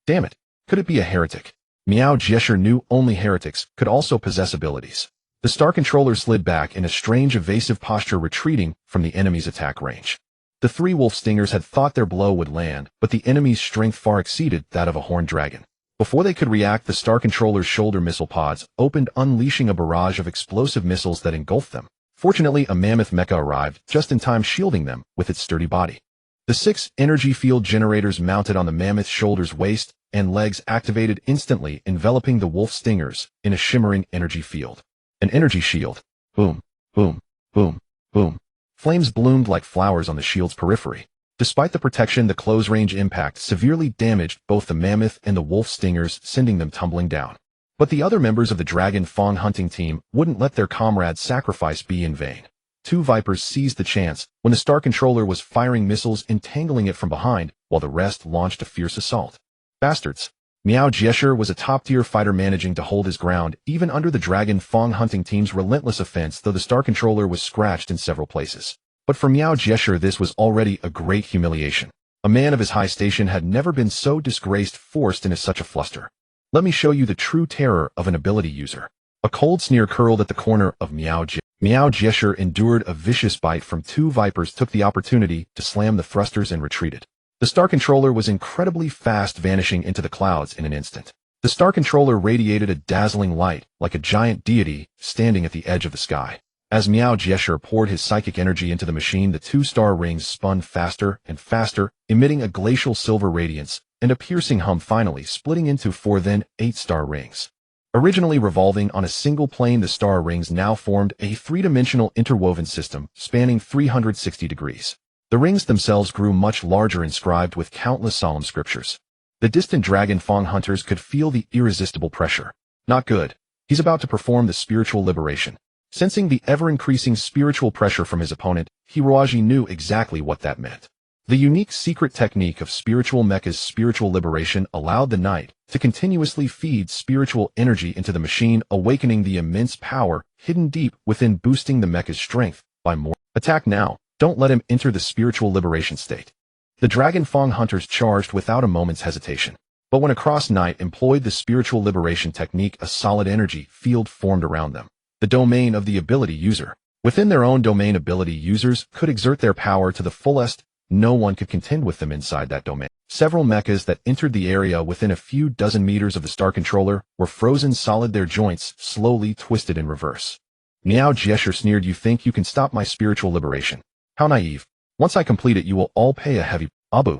Speaker 1: Damn it. Could it be a heretic? Miao Jiesher knew only heretics could also possess abilities. The Star Controller slid back in a strange evasive posture, retreating from the enemy's attack range. The 3 wolf stingers had thought their blow would land, but the enemy's strength far exceeded that of a horned dragon. Before they could react, the Star Controller's shoulder missile pods opened, unleashing a barrage of explosive missiles that engulfed them. Fortunately, a mammoth mecha arrived just in time, shielding them with its sturdy body. The 6 energy field generators mounted on the mammoth's shoulders, waist, and legs activated instantly, enveloping the wolf stingers in a shimmering energy field. An energy shield. Boom, boom, boom, boom. Flames bloomed like flowers on the shield's periphery. Despite the protection, the close-range impact severely damaged both the mammoth and the wolf stingers, sending them tumbling down. But the other members of the Dragon Fang hunting team wouldn't let their comrade's sacrifice be in vain. 2 Vipers seized the chance when the Star Controller was firing missiles, entangling it from behind, while the rest launched a fierce assault. Bastards. Miao Jiesher was a top-tier fighter, managing to hold his ground even under the Dragon Fang hunting team's relentless offense, though the Star Controller was scratched in several places. But for Miao Jiesher, this was already a great humiliation. A man of his high station had never been so disgraced, forced into such a fluster. Let me show you the true terror of an ability user. A cold sneer curled at the corner of Miao Jiesher. Miao Jiesher endured a vicious bite from 2 Vipers, took the opportunity to slam the thrusters and retreated. The Star Controller was incredibly fast, vanishing into the clouds in an instant. The Star Controller radiated a dazzling light, like a giant deity standing at the edge of the sky. As Miao Jiesher poured his psychic energy into the machine, the 2 star rings spun faster and faster, emitting a glacial silver radiance and a piercing hum, finally splitting into 4, then 8 star rings. Originally revolving on a single plane, the star rings now formed a 3-dimensional interwoven system spanning 360 degrees. The rings themselves grew much larger, inscribed with countless solemn scriptures. The distant Dragon Fang hunters could feel the irresistible pressure. Not good. He's about to perform the spiritual liberation. Sensing the ever-increasing spiritual pressure from his opponent, Hiroaji knew exactly what that meant. The unique secret technique of spiritual mecha's spiritual liberation allowed the knight to continuously feed spiritual energy into the machine, awakening the immense power hidden deep within, boosting the mecha's strength by more. Attack now. Don't let him enter the spiritual liberation state. The Dragon Fang hunters charged without a moment's hesitation. But when a cross knight employed the spiritual liberation technique, a solid energy field formed around them. The domain of the ability user. Within their own domain, ability users could exert their power to the fullest. No one could contend with them inside that domain. Several mechas that entered the area within a few dozen meters of the Star Controller were frozen solid, their joints slowly twisted in reverse. Miao Jiesher sneered, "You think you can stop my spiritual liberation? How naive. Once I complete it, you will all pay a heavy Abu."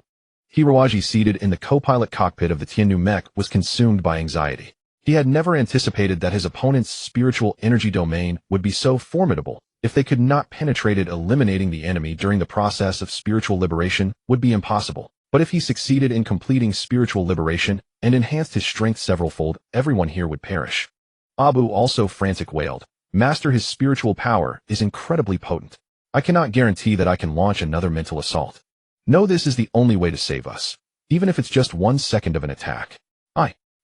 Speaker 1: Hiroaji, seated in the co-pilot cockpit of the Tianyu mech, was consumed by anxiety. He had never anticipated that his opponent's spiritual energy domain would be so formidable. If they could not penetrate it, eliminating the enemy during the process of spiritual liberation would be impossible. But if he succeeded in completing spiritual liberation and enhanced his strength severalfold, everyone here would perish. Abu also frantic wailed. "Master, his spiritual power is incredibly potent. I cannot guarantee that I can launch another mental assault. No, this is the only way to save us. Even if it's just 1 second of an attack.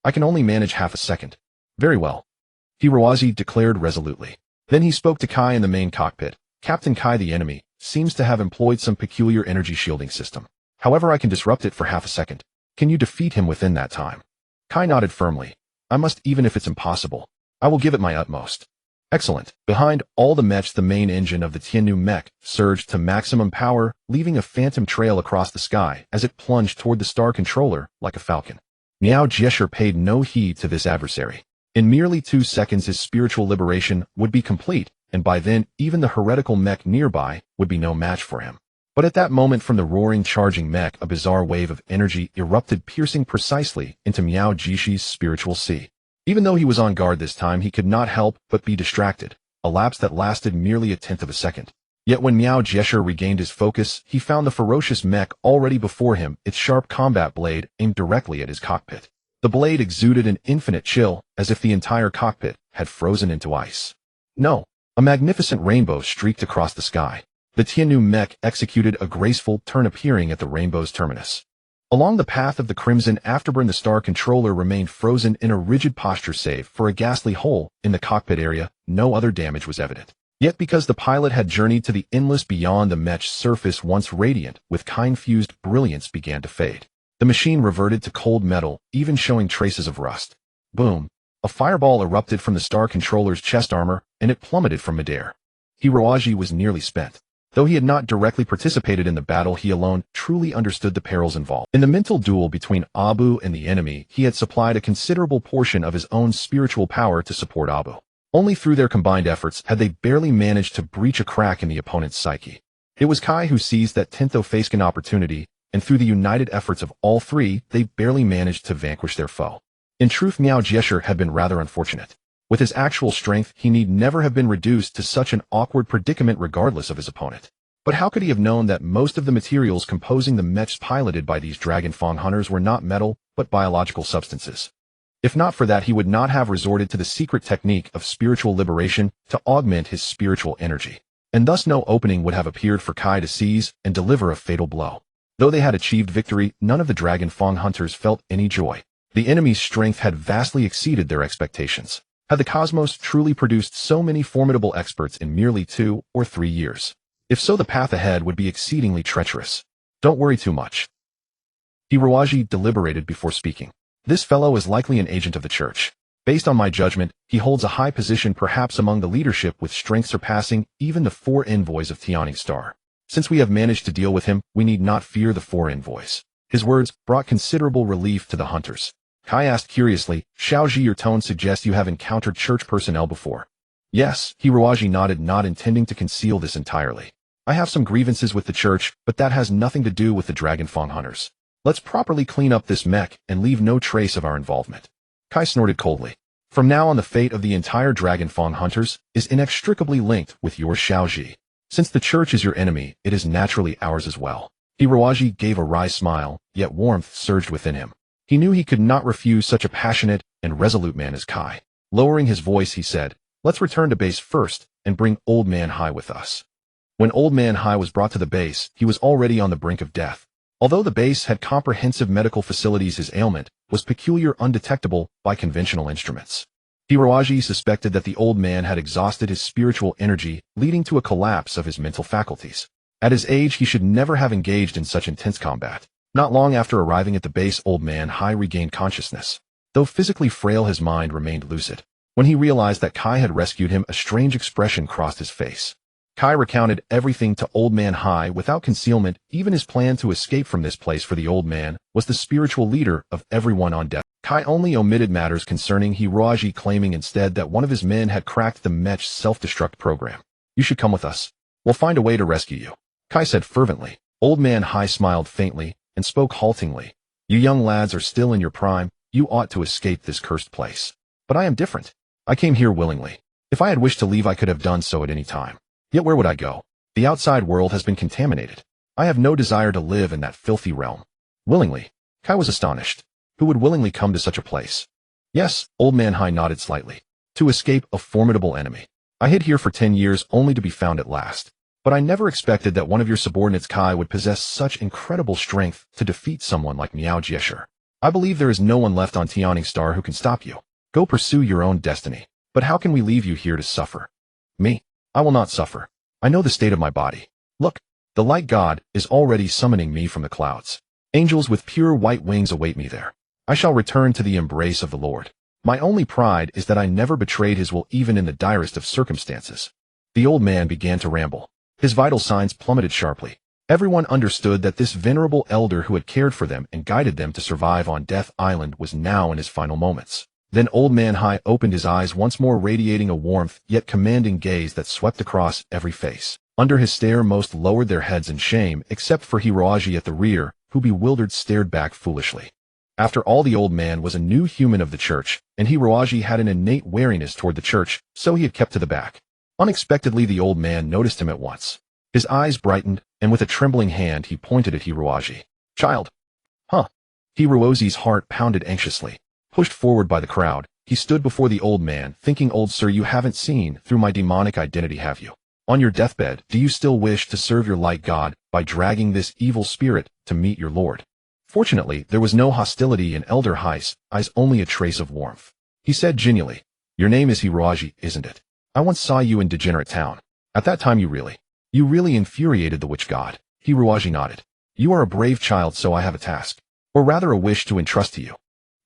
Speaker 1: I can only manage half a second." "Very well," Hiroaji declared resolutely. Then he spoke to Kai in the main cockpit. "Captain Kai, the enemy seems to have employed some peculiar energy shielding system. However, I can disrupt it for half a second. Can you defeat him within that time?" Kai nodded firmly. "I must, even if it's impossible. I will give it my utmost." "Excellent." Behind all the Mechs, the main engine of the Tianyu mech surged to maximum power, leaving a phantom trail across the sky as it plunged toward the Star Controller like a falcon. Miao Jiesher paid no heed to this adversary. In merely 2 seconds, his spiritual liberation would be complete, and by then, even the heretical mech nearby would be no match for him. But at that moment, from the roaring, charging mech, a bizarre wave of energy erupted, piercing precisely into Miao Jieshi's spiritual sea. Even though he was on guard this time, he could not help but be distracted, a lapse that lasted merely 1/10 of a second. Yet when Miao Jiesher regained his focus, he found the ferocious mech already before him, its sharp combat blade aimed directly at his cockpit. The blade exuded an infinite chill, as if the entire cockpit had frozen into ice. No. A magnificent rainbow streaked across the sky. The Tianyu mech executed a graceful turn, appearing at the rainbow's terminus. Along the path of the crimson afterburn, the star controller remained frozen in a rigid posture, save for a ghastly hole in the cockpit area. No other damage was evident. Yet because the pilot had journeyed to the endless beyond, the Mech's surface, once radiant with kind-fused brilliance, began to fade. The machine reverted to cold metal, even showing traces of rust. Boom! A fireball erupted from the star controller's chest armor, and it plummeted from midair. Hiroaji was nearly spent. Though he had not directly participated in the battle, he alone truly understood the perils involved. In the mental duel between Abu and the enemy, he had supplied a considerable portion of his own spiritual power to support Abu. Only through their combined efforts had they barely managed to breach a crack in the opponent's psyche. It was Kai who seized that Tentho-Fasken opportunity, and through the united efforts of all three, they barely managed to vanquish their foe. In truth, Miao Jiesher had been rather unfortunate. With his actual strength, he need never have been reduced to such an awkward predicament regardless of his opponent. But how could he have known that most of the materials composing the mechs piloted by these Dragonfang hunters were not metal, but biological substances? If not for that, he would not have resorted to the secret technique of spiritual liberation to augment his spiritual energy. And thus no opening would have appeared for Kai to seize and deliver a fatal blow. Though they had achieved victory, none of the Dragonfang hunters felt any joy. The enemy's strength had vastly exceeded their expectations. Had the cosmos truly produced so many formidable experts in merely 2 or 3 years? If so, the path ahead would be exceedingly treacherous. Don't worry too much. Hiroaji deliberated before speaking. This fellow is likely an agent of the church. Based on my judgment, he holds a high position, perhaps among the leadership, with strength surpassing even the 4 envoys of Tianning Star. Since we have managed to deal with him, we need not fear the 4 envoys. His words brought considerable relief to the hunters. Kai asked curiously, Xiaoji, your tone suggests you have encountered church personnel before. Yes, Hiroaji nodded, not intending to conceal this entirely. I have some grievances with the church, but that has nothing to do with the Dragonfang hunters. Let's properly clean up this mech and leave no trace of our involvement. Kai snorted coldly. From now on, the fate of the entire Dragonfang hunters is inextricably linked with your Xiaoji. Since the church is your enemy, it is naturally ours as well. Hiroaji gave a wry smile, yet warmth surged within him. He knew he could not refuse such a passionate and resolute man as Kai. Lowering his voice, he said, let's return to base first and bring Old Man Hai with us. When Old Man Hai was brought to the base, he was already on the brink of death. Although the base had comprehensive medical facilities, his ailment was peculiar, undetectable by conventional instruments. Hiroaji suspected that the old man had exhausted his spiritual energy, leading to a collapse of his mental faculties. At his age, he should never have engaged in such intense combat. Not long after arriving at the base, Old Man Hai regained consciousness. Though physically frail, his mind remained lucid. When he realized that Kai had rescued him, a strange expression crossed his face. Kai recounted everything to Old Man Hai without concealment. Even his plan to escape from this place, for the old man was the spiritual leader of everyone on deck. Kai only omitted matters concerning Hiroaji, claiming instead that one of his men had cracked the Mechs self-destruct program. You should come with us. We'll find a way to rescue you, Kai said fervently. Old Man Hai smiled faintly and spoke haltingly. You young lads are still in your prime. You ought to escape this cursed place. But I am different. I came here willingly. If I had wished to leave, I could have done so at any time. Yet where would I go? The outside world has been contaminated. I have no desire to live in that filthy realm. Willingly? Kai was astonished. Who would willingly come to such a place? Yes, Old Man Hai nodded slightly. To escape a formidable enemy. I hid here for 10 years only to be found at last. But I never expected that one of your subordinates, Kai, would possess such incredible strength to defeat someone like Miao Jiesher. I believe there is no one left on Tianning Star who can stop you. Go pursue your own destiny. But how can we leave you here to suffer? Me? I will not suffer. I know the state of my body. Look, the light god is already summoning me from the clouds. Angels with pure white wings await me there. I shall return to the embrace of the Lord. My only pride is that I never betrayed his will, even in the direst of circumstances. The old man began to ramble. His vital signs plummeted sharply. Everyone understood that this venerable elder who had cared for them and guided them to survive on Death Island was now in his final moments. Then Old Man Hai opened his eyes once more, radiating a warmth yet commanding gaze that swept across every face. Under his stare, most lowered their heads in shame, except for Hiroaji at the rear, who bewildered stared back foolishly. After all, the old man was a new human of the church, and Hiroaji had an innate wariness toward the church, so he had kept to the back. Unexpectedly, the old man noticed him at once. His eyes brightened, and with a trembling hand he pointed at Hiroaji. Child. Huh. Hiroaji's heart pounded anxiously. Pushed forward by the crowd, he stood before the old man, thinking, "Old sir, you haven't seen through my demonic identity, have you? On your deathbed, do you still wish to serve your light god by dragging this evil spirit to meet your lord?" Fortunately, there was no hostility in Elder High's eyes, only a trace of warmth. He said genially, "Your name is Hiroaji, isn't it? I once saw you in Degenerate Town. At that time you really infuriated the witch god." Hiroaji nodded. "You are a brave child, so I have a task, or rather a wish to entrust to you.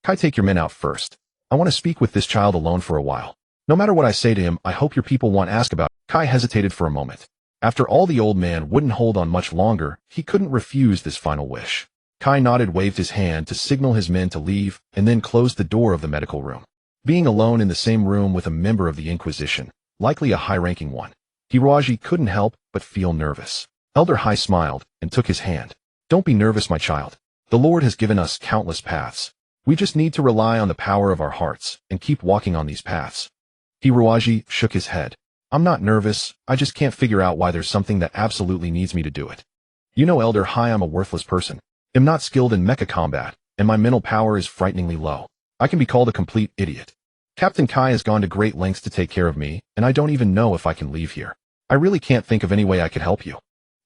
Speaker 1: Kai, take your men out first. I want to speak with this child alone for a while. No matter what I say to him, I hope your people won't ask about it." Kai hesitated for a moment. After all, the old man wouldn't hold on much longer. He couldn't refuse this final wish. Kai nodded, waved his hand to signal his men to leave, and then closed the door of the medical room. Being alone in the same room with a member of the Inquisition, likely a high-ranking one, Hiroaji couldn't help but feel nervous. Elder High smiled and took his hand. "Don't be nervous, my child. The Lord has given us countless paths. We just need to rely on the power of our hearts and keep walking on these paths." Hiroaji shook his head. "I'm not nervous, I just can't figure out why there's something that absolutely needs me to do it. You know, Elder High, I'm a worthless person. I'm not skilled in mecha combat, and my mental power is frighteningly low. I can be called a complete idiot. Captain Kai has gone to great lengths to take care of me, and I don't even know if I can leave here. I really can't think of any way I could help you."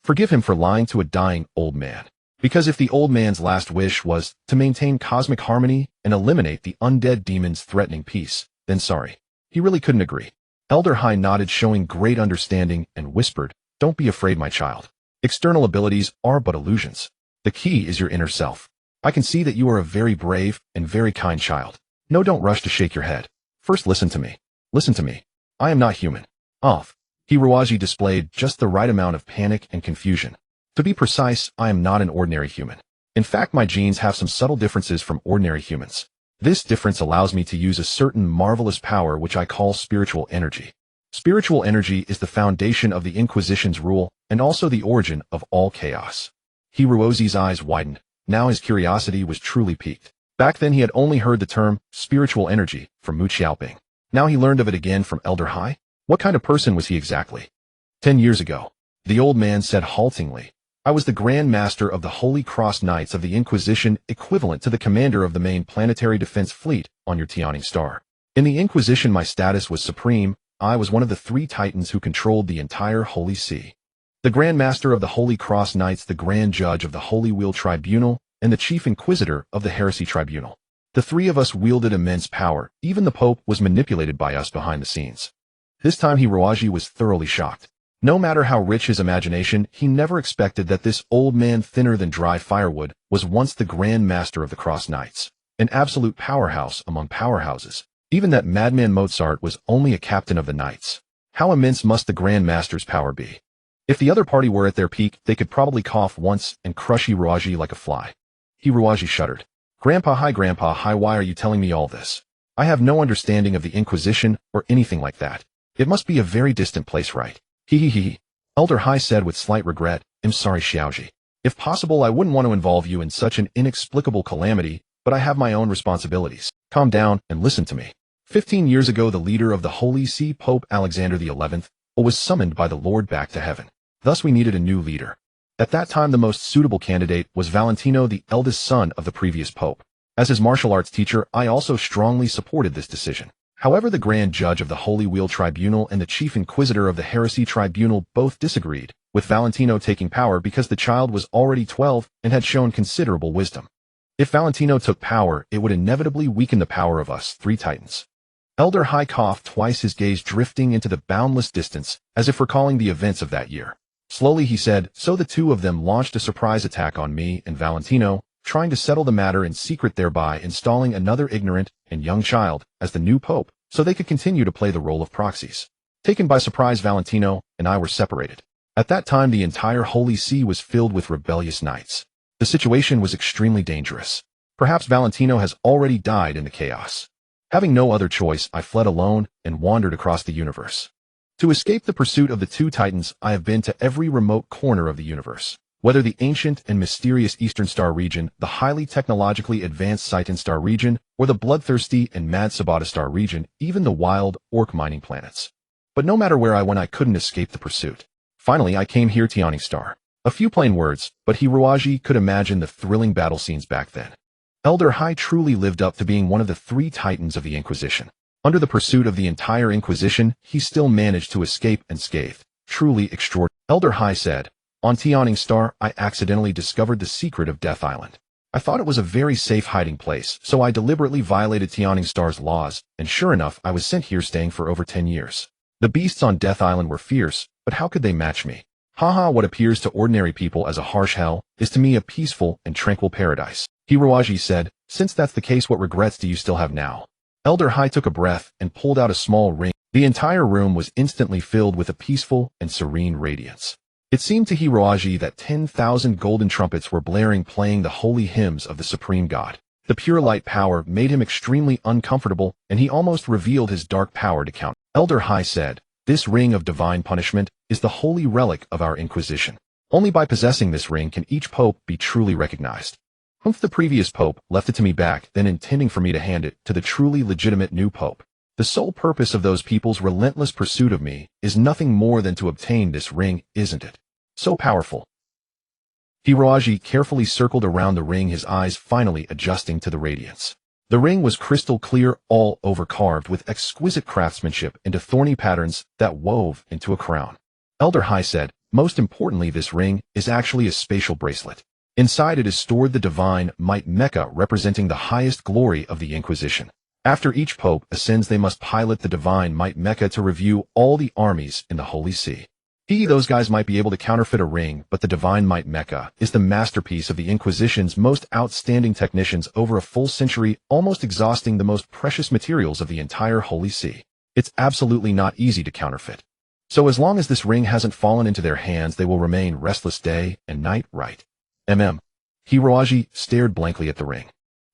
Speaker 1: Forgive him for lying to a dying old man. Because if the old man's last wish was to maintain cosmic harmony and eliminate the undead demons threatening peace, then sorry. He really couldn't agree. Elder High nodded, showing great understanding, and whispered, "Don't be afraid, my child. External abilities are but illusions. The key is your inner self. I can see that you are a very brave and very kind child. No, don't rush to shake your head. First, listen to me. Listen to me. I am not human." Hiroaji displayed just the right amount of panic and confusion. "To be precise, I am not an ordinary human. In fact, my genes have some subtle differences from ordinary humans. This difference allows me to use a certain marvelous power which I call spiritual energy. Spiritual energy is the foundation of the Inquisition's rule and also the origin of all chaos." Hiroaji's eyes widened. Now his curiosity was truly piqued. Back then he had only heard the term spiritual energy from Mu Xiaoping. Now he learned of it again from Elder High. What kind of person was he exactly? 10 years ago, the old man said haltingly, "I was the Grand Master of the Holy Cross Knights of the Inquisition, equivalent to the commander of the main planetary defense fleet on your yearning star. In the Inquisition, my status was supreme. I was one of the 3 titans who controlled the entire Holy See. The Grand Master of the Holy Cross Knights, the Grand Judge of the Holy Wheel Tribunal, and the Chief Inquisitor of the Heresy Tribunal. The 3 of us wielded immense power. Even the Pope was manipulated by us behind the scenes." This time Hiroaji was thoroughly shocked. No matter how rich his imagination, he never expected that this old man, thinner than dry firewood, was once the Grand Master of the Cross Knights, an absolute powerhouse among powerhouses. Even that madman Mozart was only a captain of the Knights. How immense must the Grand Master's power be? If the other party were at their peak, they could probably cough once and crush Hiroaji like a fly. Hiroaji shuddered. Grandpa, Hi, why are you telling me all this? I have no understanding of the Inquisition or anything like that. It must be a very distant place, right? He. Elder High said with slight regret, "I'm sorry, Xiaoji. If possible, I wouldn't want to involve you in such an inexplicable calamity, but I have my own responsibilities. Calm down and listen to me. 15 years ago, the leader of the Holy See, Pope Alexander XI, was summoned by the Lord back to heaven. Thus we needed a new leader. At that time, the most suitable candidate was Valentino, the eldest son of the previous pope. As his martial arts teacher, I also strongly supported this decision. However, the Grand Judge of the Holy Wheel Tribunal and the Chief Inquisitor of the Heresy Tribunal both disagreed, with Valentino taking power because the child was already 12 and had shown considerable wisdom. If Valentino took power, it would inevitably weaken the power of us 3 titans." Elder High coughed twice, his gaze drifting into the boundless distance, as if recalling the events of that year. Slowly he said, "So the 2 of them launched a surprise attack on me and Valentino, trying to settle the matter in secret, thereby installing another ignorant and young child as the new pope, so they could continue to play the role of proxies. Taken by surprise, Valentino and I were separated. At that time, the entire Holy See was filled with rebellious knights. The situation was extremely dangerous. Perhaps Valentino has already died in the chaos. Having no other choice, I fled alone and wandered across the universe. To escape the pursuit of the 2 titans, I have been to every remote corner of the universe. Whether the ancient and mysterious Eastern Star region, the highly technologically advanced Citan Star region, or the bloodthirsty and mad Sabata Star region, even the wild orc mining planets. But no matter where I went, I couldn't escape the pursuit. Finally, I came here to Yearning Star. A few plain words, but Hiroaji could imagine the thrilling battle scenes back then. Elder Hai truly lived up to being one of the three titans of the Inquisition. Under the pursuit of the entire Inquisition, he still managed to escape unscathed. Truly extraordinary. Elder Hai said, "On Yearning Star, I accidentally discovered the secret of Death Island. I thought it was a very safe hiding place, so I deliberately violated Yearning Star's laws, and sure enough, I was sent here staying for over 10 years. The beasts on Death Island were fierce, but how could they match me? Haha, what appears to ordinary people as a harsh hell is to me a peaceful and tranquil paradise." Hiroaji said, "Since that's the case, what regrets do you still have now?" Elder Hai took a breath and pulled out a small ring. The entire room was instantly filled with a peaceful and serene radiance. It seemed to Hiroaji that 10,000 golden trumpets were blaring, playing the holy hymns of the Supreme God. The pure light power made him extremely uncomfortable, and he almost revealed his dark power to count. Elder Hai said, "This ring of divine punishment is the holy relic of our Inquisition. Only by possessing this ring can each pope be truly recognized. The previous pope left it to me back then, intending for me to hand it to the truly legitimate new pope. The sole purpose of those people's relentless pursuit of me is nothing more than to obtain this ring, isn't it? So powerful." Hiroaji carefully circled around the ring, his eyes finally adjusting to the radiance. The ring was crystal clear, all over carved with exquisite craftsmanship into thorny patterns that wove into a crown. Elder Hai said, "Most importantly, this ring is actually a spatial bracelet. Inside it is stored the divine might mecha, representing the highest glory of the Inquisition. After each pope ascends, they must pilot the divine might mecha to review all the armies in the Holy See. Those guys might be able to counterfeit a ring, but the divine might mecha is the masterpiece of the Inquisition's most outstanding technicians over a full century, almost exhausting the most precious materials of the entire Holy See. It's absolutely not easy to counterfeit. So as long as this ring hasn't fallen into their hands, they will remain restless day and night, right?" Hiroaji stared blankly at the ring.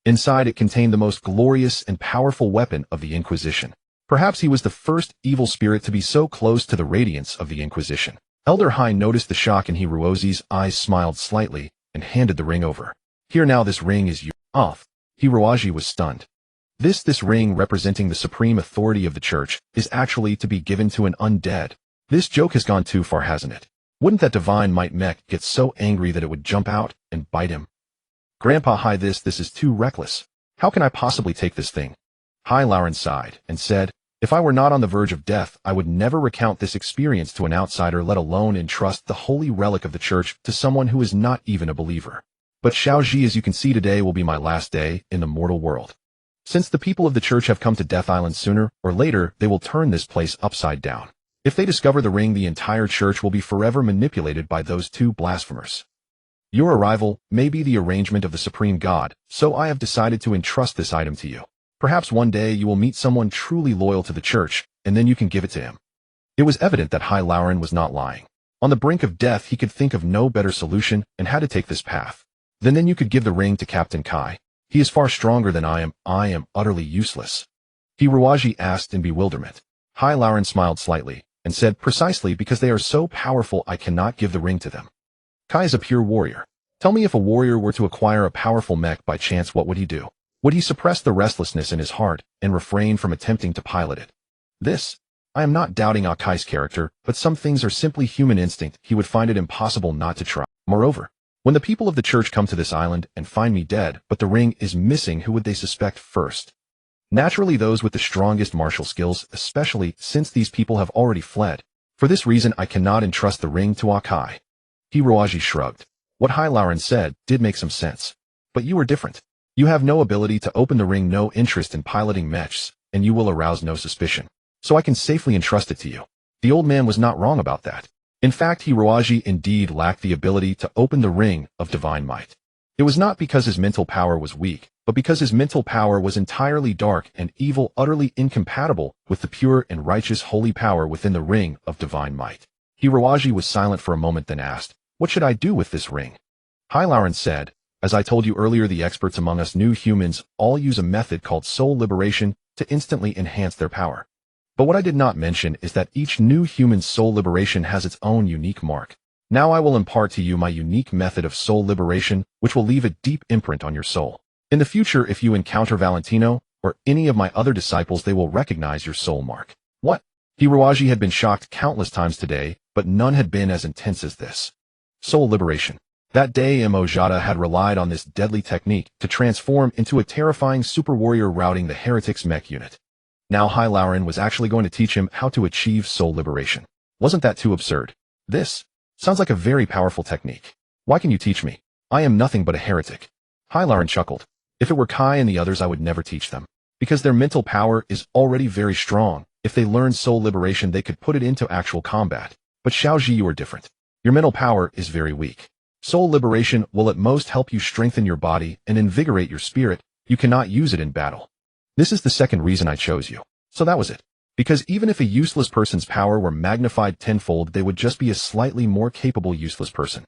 Speaker 1: Inside it contained the most glorious and powerful weapon of the Inquisition. Perhaps he was the first evil spirit to be so close to the radiance of the Inquisition. Elder Hai noticed the shock in Hiroaji's eyes, smiled slightly, and handed the ring over. "Here now, this ring is yours." Hiroaji was stunned. This ring, representing the supreme authority of the church, is actually to be given to an undead. This joke has gone too far, hasn't it? Wouldn't that divine might mech get so angry that it would jump out and bite him? "Grandpa Hai, this is too reckless. How can I possibly take this thing?" Hai Lauren sighed and said, "If I were not on the verge of death, I would never recount this experience to an outsider, let alone entrust the holy relic of the church to someone who is not even a believer. But Shaoji, as you can see, today will be my last day in the mortal world. Since the people of the church have come to Death Island, sooner or later they will turn this place upside down. If they discover the ring, the entire church will be forever manipulated by those two blasphemers. Your arrival may be the arrangement of the Supreme God, so I have decided to entrust this item to you. Perhaps one day you will meet someone truly loyal to the church, and then you can give it to him." It was evident that Hai Lauren was not lying. On the brink of death, he could think of no better solution and had to take this path. Then you could give the ring to Captain Kai. He is far stronger than I am. I am utterly useless." Hiroaji asked in bewilderment. Hai Lauren smiled slightly and said, "Precisely because they are so powerful, I cannot give the ring to them. Kai is a pure warrior. Tell me, if a warrior were to acquire a powerful mech by chance, what would he do? Would he suppress the restlessness in his heart and refrain from attempting to pilot it? I am not doubting Akai's character, but some things are simply human instinct. He would find it impossible not to try. Moreover, when the people of the church come to this island and find me dead, but the ring is missing, who would they suspect first? Naturally, those with the strongest martial skills, especially since these people have already fled. For this reason, I cannot entrust the ring to Akai." Hiroaji shrugged. What Hai Lauren said did make some sense. But you are different. You have no ability to open the ring, no interest in piloting Mechs, and you will arouse no suspicion. So I can safely entrust it to you. The old man was not wrong about that. In fact, Hiroaji indeed lacked the ability to open the ring of divine might. It was not because his mental power was weak, but because his mental power was entirely dark and evil, utterly incompatible with the pure and righteous holy power within the ring of divine might. Hiroaji was silent for a moment, then asked, "What should I do with this ring?" Hai Lauren said, "As I told you earlier, the experts among us new humans all use a method called soul liberation to instantly enhance their power. But what I did not mention is that each new human's soul liberation has its own unique mark. Now I will impart to you my unique method of soul liberation, which will leave a deep imprint on your soul. In the future, if you encounter Valentino or any of my other disciples, they will recognize your soul mark." What? Hiroaji had been shocked countless times today, but none had been as intense as this. Soul liberation. That day Mojada had relied on this deadly technique to transform into a terrifying super warrior routing the heretic's mech unit. Now Hai Lauren was actually going to teach him how to achieve soul liberation. Wasn't that too absurd? This sounds like a very powerful technique. Why can you teach me? I am nothing but a heretic. Hai Lauren chuckled. If it were Kai and the others, I would never teach them. Because their mental power is already very strong. If they learned soul liberation, they could put it into actual combat. But Xiaoji, you are different. Your mental power is very weak. Soul liberation will at most help you strengthen your body and invigorate your spirit. You cannot use it in battle. This is the second reason I chose you. So that was it. Because even if a useless person's power were magnified tenfold, they would just be a slightly more capable useless person.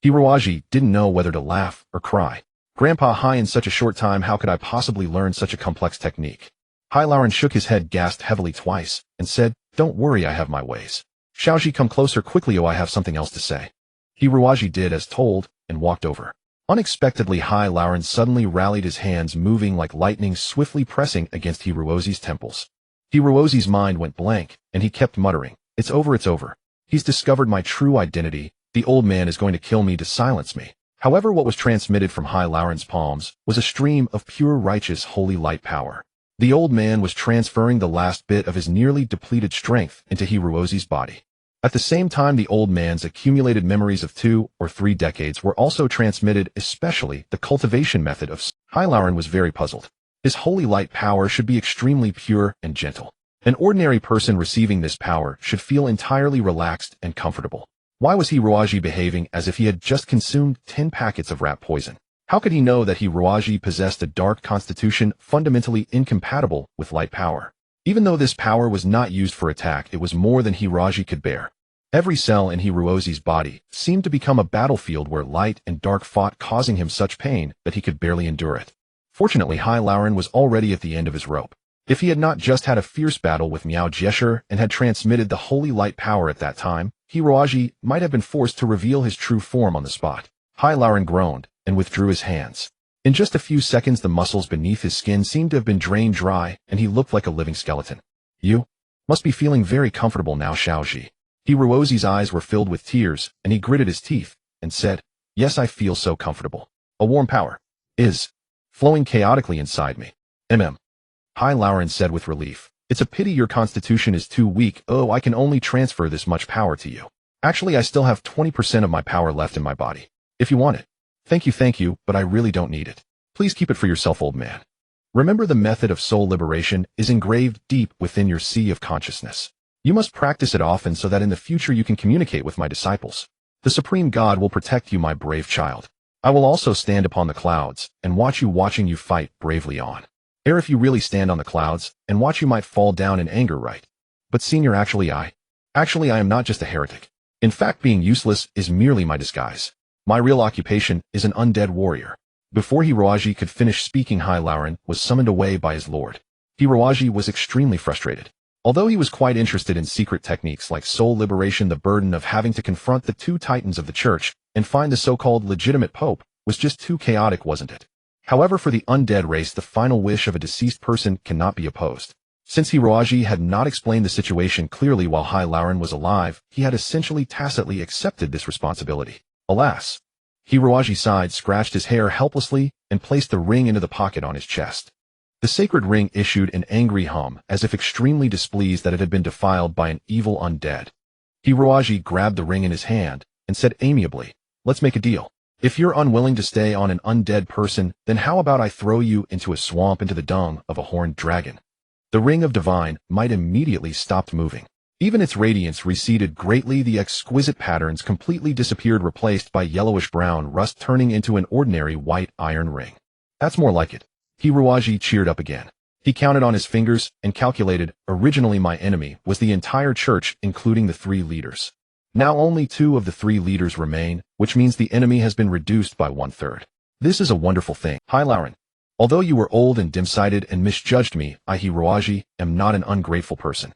Speaker 1: Hiroaji didn't know whether to laugh or cry. Grandpa Hai, in such a short time, how could I possibly learn such a complex technique? Hai Lauren shook his head, gasped heavily twice, and said, Don't worry, I have my ways. Xiaoji, come closer quickly, I have something else to say. Hiroaji did as told, and walked over. Unexpectedly, Hai Lauren suddenly rallied, his hands moving like lightning, swiftly pressing against Hiroaji's temples. Hiroaji's mind went blank, and he kept muttering, It's over, it's over. He's discovered my true identity. The old man is going to kill me to silence me. However, what was transmitted from Hai Lauren's palms was a stream of pure, righteous, holy light power. The old man was transferring the last bit of his nearly depleted strength into Hiroaji's body. At the same time, the old man's accumulated memories of 2 or 3 decades were also transmitted, especially the cultivation method of Hai Lauren was very puzzled. His holy light power should be extremely pure and gentle. An ordinary person receiving this power should feel entirely relaxed and comfortable. Why was Hiroaji behaving as if he had just consumed 10 packets of rat poison? How could he know that Hiroaji possessed a dark constitution fundamentally incompatible with light power? Even though this power was not used for attack, it was more than Hiroaji could bear. Every cell in Hiroaji's body seemed to become a battlefield where light and dark fought, causing him such pain that he could barely endure it. Fortunately, Hai Lauren was already at the end of his rope. If he had not just had a fierce battle with Miao Jesher and had transmitted the holy light power at that time, Hiroaji might have been forced to reveal his true form on the spot. Hai Lauren groaned and withdrew his hands. In just a few seconds, the muscles beneath his skin seemed to have been drained dry, and he looked like a living skeleton. You must be feeling very comfortable now, Xiaoji. Hiroaji's eyes were filled with tears, and he gritted his teeth and said, Yes, I feel so comfortable. A warm power is flowing chaotically inside me. Hai Lauren said with relief. It's a pity your constitution is too weak. Oh, I can only transfer this much power to you. Actually, I still have 20% of my power left in my body. If you want it. Thank you, but I really don't need it. Please keep it for yourself, old man. Remember, the method of soul liberation is engraved deep within your sea of consciousness. You must practice it often so that in the future you can communicate with my disciples. The Supreme God will protect you, my brave child. I will also stand upon the clouds and watch you, watching you fight bravely on. If you really stand on the clouds and watch, you might fall down in anger, right? But senior, actually I am not just a heretic. In fact, being useless is merely my disguise. My real occupation is an undead warrior. Before Hiroaji could finish speaking, Hai Lauren was summoned away by his lord. Hiroaji was extremely frustrated. Although he was quite interested in secret techniques like soul liberation, the burden of having to confront the 2 titans of the church and find the so-called legitimate pope was just too chaotic, wasn't it? However, for the undead race, the final wish of a deceased person cannot be opposed. Since Hiroaji had not explained the situation clearly while Hai Lauren was alive, he had essentially tacitly accepted this responsibility. Alas! Hiroaji sighed, scratched his hair helplessly, and placed the ring into the pocket on his chest. The sacred ring issued an angry hum, as if extremely displeased that it had been defiled by an evil undead. Hiroaji grabbed the ring in his hand and said amiably, Let's make a deal. If you're unwilling to stay on an undead person, then how about I throw you into a swamp, into the dung of a horned dragon? The ring of divine might immediately stopped moving. Even its radiance receded greatly. The exquisite patterns completely disappeared, replaced by yellowish-brown rust, turning into an ordinary white iron ring. That's more like it. Hiroaji cheered up again. He counted on his fingers and calculated, originally my enemy was the entire church, including the 3 leaders. Now only 2 of the 3 leaders remain, which means the enemy has been reduced by 1/3. This is a wonderful thing. Hai Lauren, although you were old and dim-sighted and misjudged me, I, Hiroaji, am not an ungrateful person.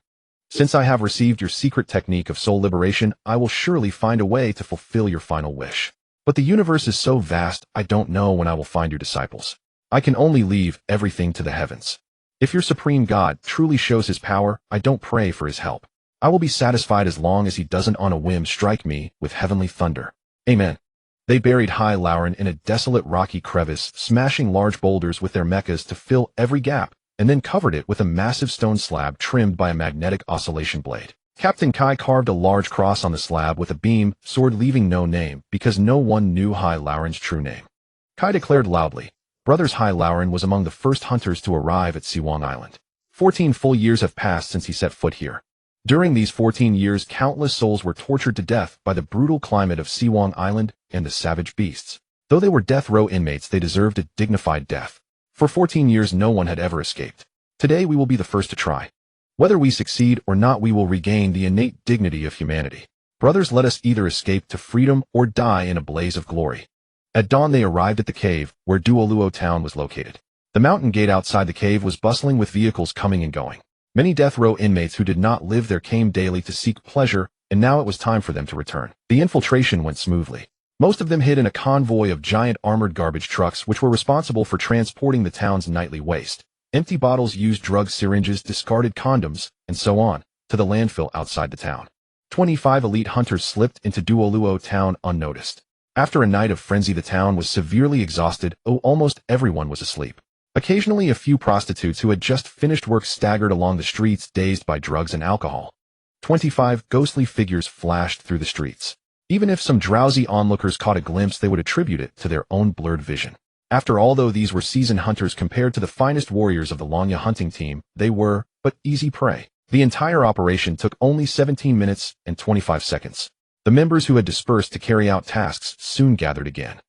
Speaker 1: Since I have received your secret technique of soul liberation, I will surely find a way to fulfill your final wish. But the universe is so vast, I don't know when I will find your disciples. I can only leave everything to the heavens. If your supreme God truly shows his power, I don't pray for his help. I will be satisfied as long as he doesn't on a whim strike me with heavenly thunder. Amen. They buried High Lauren in a desolate rocky crevice, smashing large boulders with their mechas to fill every gap, and then covered it with a massive stone slab trimmed by a magnetic oscillation blade. Captain Kai carved a large cross on the slab with a beam, sword leaving no name, because no one knew High Lauren's true name. Kai declared loudly, Brothers High Lauren was among the first hunters to arrive at Siwang Island. 14 full years have passed since he set foot here. During these 14 years, countless souls were tortured to death by the brutal climate of Siwang Island and the savage beasts. Though they were death row inmates, they deserved a dignified death. For 14 years, no one had ever escaped. Today, we will be the first to try. Whether we succeed or not, we will regain the innate dignity of humanity. Brothers, let us either escape to freedom or die in a blaze of glory. At dawn, they arrived at the cave, where Duoluo town was located. The mountain gate outside the cave was bustling with vehicles coming and going. Many death row inmates who did not live there came daily to seek pleasure, and now it was time for them to return. The infiltration went smoothly. Most of them hid in a convoy of giant armored garbage trucks which were responsible for transporting the town's nightly waste. Empty bottles, used drug syringes, discarded condoms, and so on, to the landfill outside the town. 25 elite hunters slipped into Duoluo town unnoticed. After a night of frenzy, the town was severely exhausted, almost everyone was asleep. Occasionally, a few prostitutes who had just finished work staggered along the streets, dazed by drugs and alcohol. 25 ghostly figures flashed through the streets. Even if some drowsy onlookers caught a glimpse, they would attribute it to their own blurred vision. After all, though these were seasoned hunters compared to the finest warriors of the Longya hunting team, they were but easy prey. The entire operation took only 17 minutes and 25 seconds. The members who had dispersed to carry out tasks soon gathered again.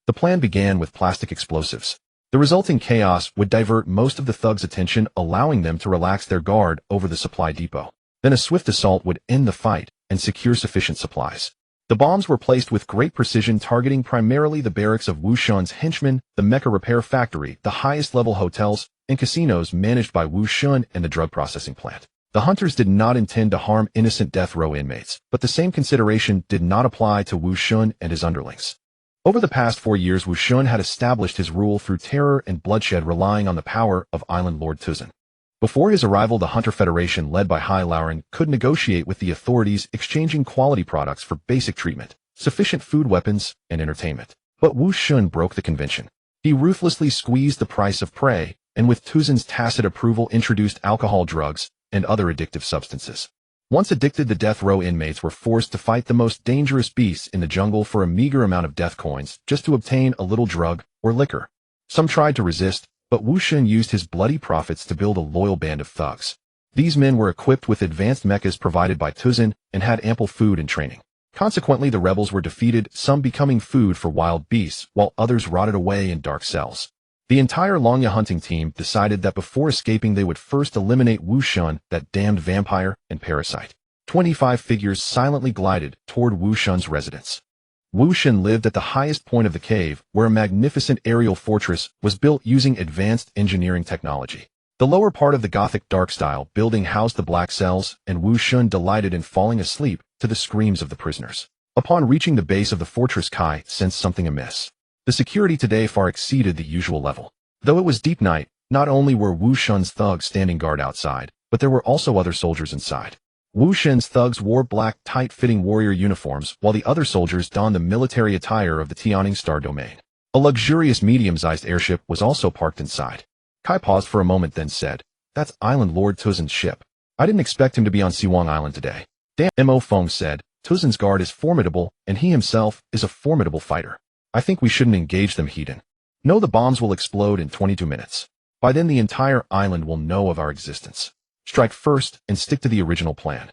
Speaker 1: The plan began with plastic explosives. The resulting chaos would divert most of the thugs' attention, allowing them to relax their guard over the supply depot. Then a swift assault would end the fight and secure sufficient supplies. The bombs were placed with great precision, targeting primarily the barracks of Wu Shun's henchmen, the mecha repair factory, the highest-level hotels, and casinos managed by Wu Shun, and the drug processing plant. The hunters did not intend to harm innocent death row inmates, but the same consideration did not apply to Wu Shun and his underlings. Over the past 4 years, Wu Shun had established his rule through terror and bloodshed, relying on the power of Island Lord Tuzin. Before his arrival, the Hunter Federation, led by High Lauren, could negotiate with the authorities, exchanging quality products for basic treatment, sufficient food, weapons, and entertainment. But Wu Shun broke the convention. He ruthlessly squeezed the price of prey, and with Tuzin's tacit approval introduced alcohol, drugs, and other addictive substances. Once addicted, the death row inmates were forced to fight the most dangerous beasts in the jungle for a meager amount of death coins just to obtain a little drug or liquor. Some tried to resist, but Wu Shun used his bloody profits to build a loyal band of thugs. These men were equipped with advanced mechas provided by Tuzin and had ample food and training. Consequently, the rebels were defeated, some becoming food for wild beasts, while others rotted away in dark cells. The entire Longya hunting team decided that before escaping they would first eliminate Wu Shun, that damned vampire and parasite. 25 figures silently glided toward Wu Shun's residence. Wu Shun lived at the highest point of the cave, where a magnificent aerial fortress was built using advanced engineering technology. The lower part of the Gothic dark-style building housed the black cells, and Wu Shun delighted in falling asleep to the screams of the prisoners. Upon reaching the base of the fortress, Kai sensed something amiss. The security today far exceeded the usual level. Though it was deep night, not only were Wu Shun's thugs standing guard outside, but there were also other soldiers inside. Wu Shun's thugs wore black, tight-fitting warrior uniforms, while the other soldiers donned the military attire of the Tianning Star Domain. A luxurious medium-sized airship was also parked inside. Kai paused for a moment, then said, "That's Island Lord Tuzin's ship. I didn't expect him to be on Siwang Island today." Damn, Mo Feng said, "Tuzin's guard is formidable, and he himself is a formidable fighter. I think we shouldn't engage them, Heaton. No, the bombs will explode in 22 minutes. By then the entire island will know of our existence. Strike first and stick to the original plan.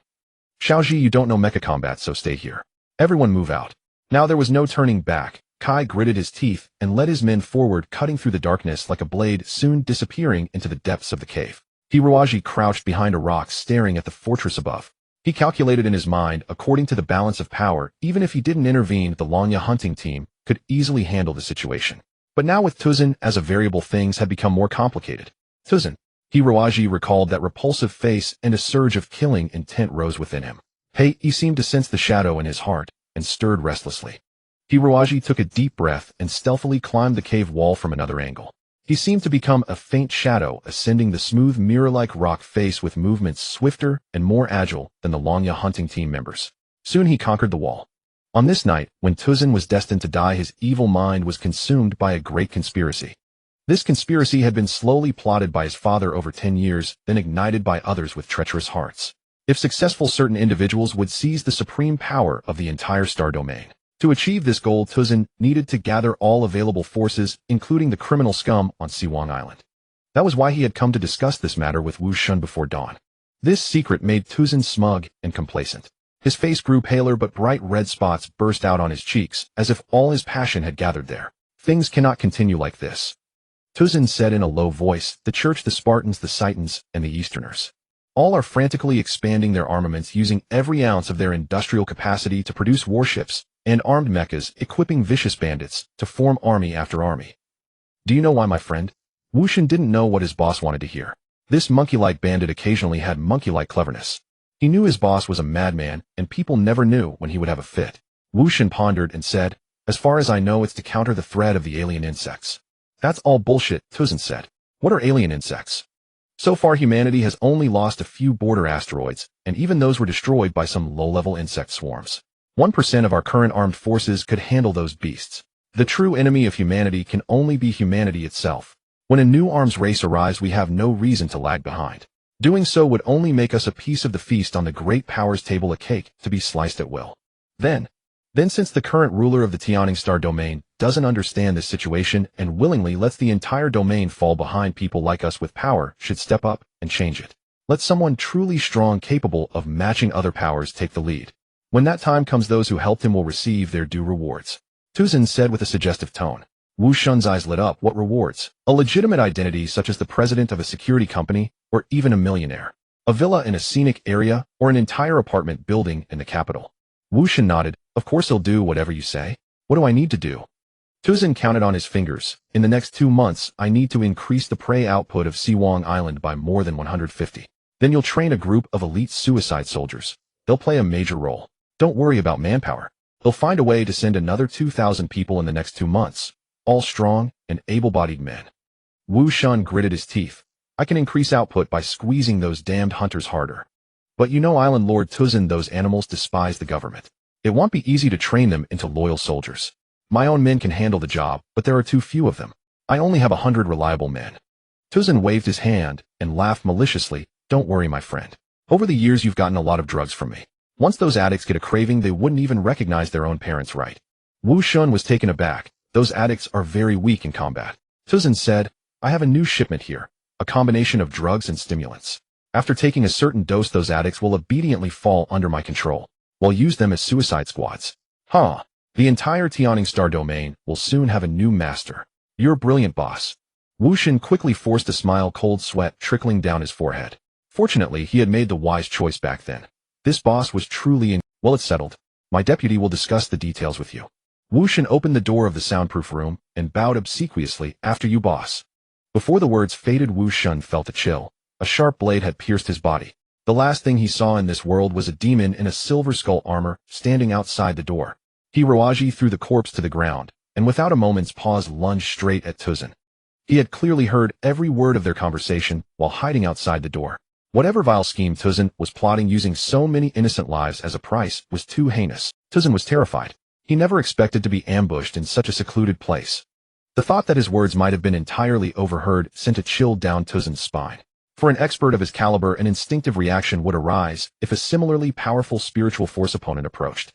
Speaker 1: Xiaoji, you don't know mecha combat, so stay here. Everyone move out." Now there was no turning back. Kai gritted his teeth and led his men forward, cutting through the darkness like a blade, soon disappearing into the depths of the cave. Hiroaji crouched behind a rock, staring at the fortress above. He calculated in his mind, according to the balance of power, even if he didn't intervene, the Longya hunting team could easily handle the situation. But now with Tuzin as a variable, things had become more complicated. Tuzin. Hiroaji recalled that repulsive face, and a surge of killing intent rose within him. He seemed to sense the shadow in his heart and stirred restlessly. Hiroaji took a deep breath and stealthily climbed the cave wall from another angle. He seemed to become a faint shadow, ascending the smooth mirror-like rock face with movements swifter and more agile than the Longya hunting team members. Soon he conquered the wall. On this night, when Tuzin was destined to die, his evil mind was consumed by a great conspiracy. This conspiracy had been slowly plotted by his father over 10 years, then ignited by others with treacherous hearts. If successful, certain individuals would seize the supreme power of the entire star domain. To achieve this goal, Tuzin needed to gather all available forces, including the criminal scum on Siwang Island. That was why he had come to discuss this matter with Wu Shun before dawn. This secret made Tuzin smug and complacent. His face grew paler, but bright red spots burst out on his cheeks, as if all his passion had gathered there. Things cannot continue like this, Tuzin said in a low voice. The Church, the Spartans, the Citans, and the Easterners. All are frantically expanding their armaments, using every ounce of their industrial capacity to produce warships and armed mechas, equipping vicious bandits to form army after army. Do you know why, my friend? Wu Shun didn't know what his boss wanted to hear. This monkey-like bandit occasionally had monkey-like cleverness. He knew his boss was a madman, and people never knew when he would have a fit. Wu Shun pondered and said, as far as I know, it's to counter the threat of the alien insects. That's all bullshit, Tuzin said. What are alien insects? So far, humanity has only lost a few border asteroids, and even those were destroyed by some low-level insect swarms. 1% of our current armed forces could handle those beasts. The true enemy of humanity can only be humanity itself. When a new arms race arrives, we have no reason to lag behind. Doing so would only make us a piece of the feast on the great powers table, a cake to be sliced at will. Then since the current ruler of the Tianning star domain doesn't understand this situation and willingly lets the entire domain fall behind, people like us with power should step up and change it. Let someone truly strong, capable of matching other powers, take the lead. When that time comes, those who helped him will receive their due rewards, Tuzin said with a suggestive tone. Wu Shun's eyes lit up. What rewards? A legitimate identity such as the president of a security company, or even a millionaire. A villa in a scenic area, or an entire apartment building in the capital. Wu Shun nodded. Of course he'll do whatever you say. What do I need to do? Tuzin counted on his fingers. In the next 2 months, I need to increase the prey output of Siwang Island by more than 150. Then you'll train a group of elite suicide soldiers. They'll play a major role. Don't worry about manpower. He'll find a way to send another 2,000 people in the next 2 months. All strong and able-bodied men. Wu Shun gritted his teeth. I can increase output by squeezing those damned hunters harder. But you know, Island Lord Tuzin, those animals despise the government. It won't be easy to train them into loyal soldiers. My own men can handle the job, but there are too few of them. I only have 100 reliable men. Tuzin waved his hand and laughed maliciously. Don't worry, my friend. Over the years, you've gotten a lot of drugs from me. Once those addicts get a craving, they wouldn't even recognize their own parents, right? Wu Shun was taken aback. Those addicts are very weak in combat. Tuzin said, I have a new shipment here, a combination of drugs and stimulants. After taking a certain dose, those addicts will obediently fall under my control. We'll use them as suicide squads. Huh. The entire Tianning star domain will soon have a new master. You're a brilliant, boss. Wu Shun quickly forced a smile, cold sweat trickling down his forehead. Fortunately, he had made the wise choice back then. This boss was truly well, it's settled. My deputy will discuss the details with you. Wu Shun opened the door of the soundproof room and bowed obsequiously. After you, boss. Before the words faded, Wu Shun felt a chill. A sharp blade had pierced his body. The last thing he saw in this world was a demon in a silver skull armor standing outside the door. Hiroaji threw the corpse to the ground, and without a moment's pause lunged straight at Tuzin. He had clearly heard every word of their conversation while hiding outside the door. Whatever vile scheme Tuzin was plotting using so many innocent lives as a price was too heinous. Tuzin was terrified. He never expected to be ambushed in such a secluded place. The thought that his words might have been entirely overheard sent a chill down Tuzin's spine. For an expert of his caliber, an instinctive reaction would arise if a similarly powerful spiritual force opponent approached.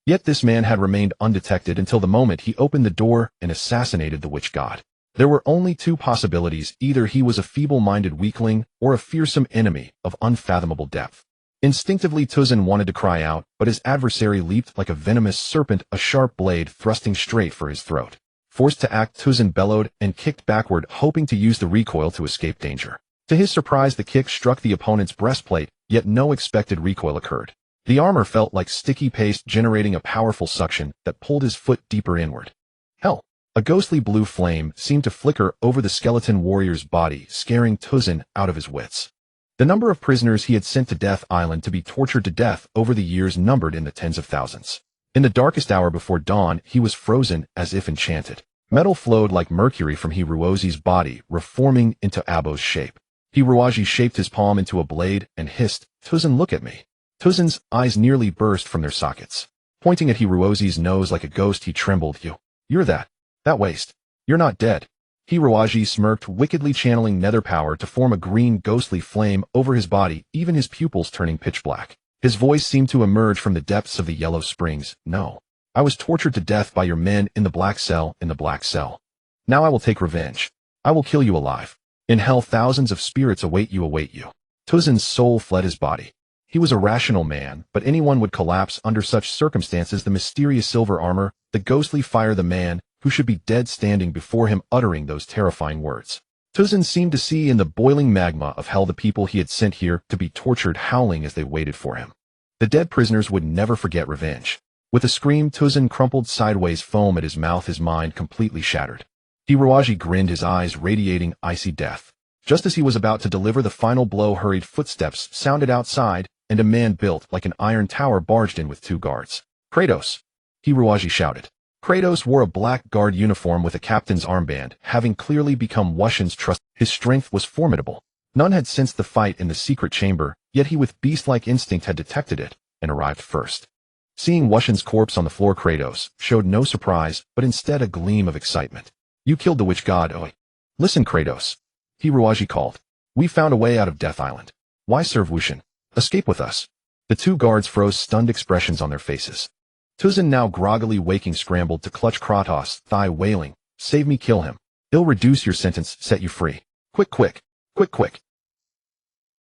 Speaker 1: Yet this man had remained undetected until the moment he opened the door and assassinated the witch god. There were only two possibilities: either he was a feeble-minded weakling or a fearsome enemy of unfathomable depth. Instinctively, Tuzin wanted to cry out, but his adversary leaped like a venomous serpent, a sharp blade thrusting straight for his throat. Forced to act, Tuzin bellowed and kicked backward, hoping to use the recoil to escape danger. To his surprise, the kick struck the opponent's breastplate, yet no expected recoil occurred. The armor felt like sticky paste, generating a powerful suction that pulled his foot deeper inward. Hell! A ghostly blue flame seemed to flicker over the skeleton warrior's body, scaring Tuzin out of his wits. The number of prisoners he had sent to Death Island to be tortured to death over the years numbered in the tens of thousands. In the darkest hour before dawn, he was frozen as if enchanted. Metal flowed like mercury from Hiroaji's body, reforming into Abo's shape. Hiroaji shaped his palm into a blade and hissed, Tuzin, look at me. Tuzin's eyes nearly burst from their sockets. Pointing at Hiruozi's nose like a ghost, he trembled. You're that waste. You're not dead. Hiruozi smirked, wickedly channeling nether power to form a green ghostly flame over his body, even his pupils turning pitch black. His voice seemed to emerge from the depths of the yellow springs. No. I was tortured to death by your men in the black cell. Now I will take revenge. I will kill you alive. In hell, thousands of spirits await you. Tuzin's soul fled his body. He was a rational man, but anyone would collapse under such circumstances. The mysterious silver armor, the ghostly fire, the man who should be dead standing before him uttering those terrifying words. Tuzin seemed to see in the boiling magma of hell the people he had sent here to be tortured, howling as they waited for him. The dead prisoners would never forget revenge. With a scream, Tuzin crumpled sideways, foam at his mouth, his mind completely shattered. Hiruozi grinned, his eyes radiating icy death. Just as he was about to deliver the final blow, hurried footsteps sounded outside, and a man built like an iron tower barged in with 2 guards. Kratos! Hiruozi shouted. Kratos wore a black guard uniform with a captain's armband, having clearly become Wushin's trust. His strength was formidable. None had sensed the fight in the secret chamber, yet he with beast-like instinct had detected it, and arrived first. Seeing Wushin's corpse on the floor, Kratos showed no surprise, but instead a gleam of excitement. You killed the witch god, oi. Listen, Kratos. Hiruozi called. We found a way out of Death Island. Why serve Wushin? Escape with us. The 2 guards froze, stunned expressions on their faces. Tuzin, now groggily waking, scrambled to clutch Kratos' thigh, wailing, Save me, kill him. He'll reduce your sentence, set you free. Quick.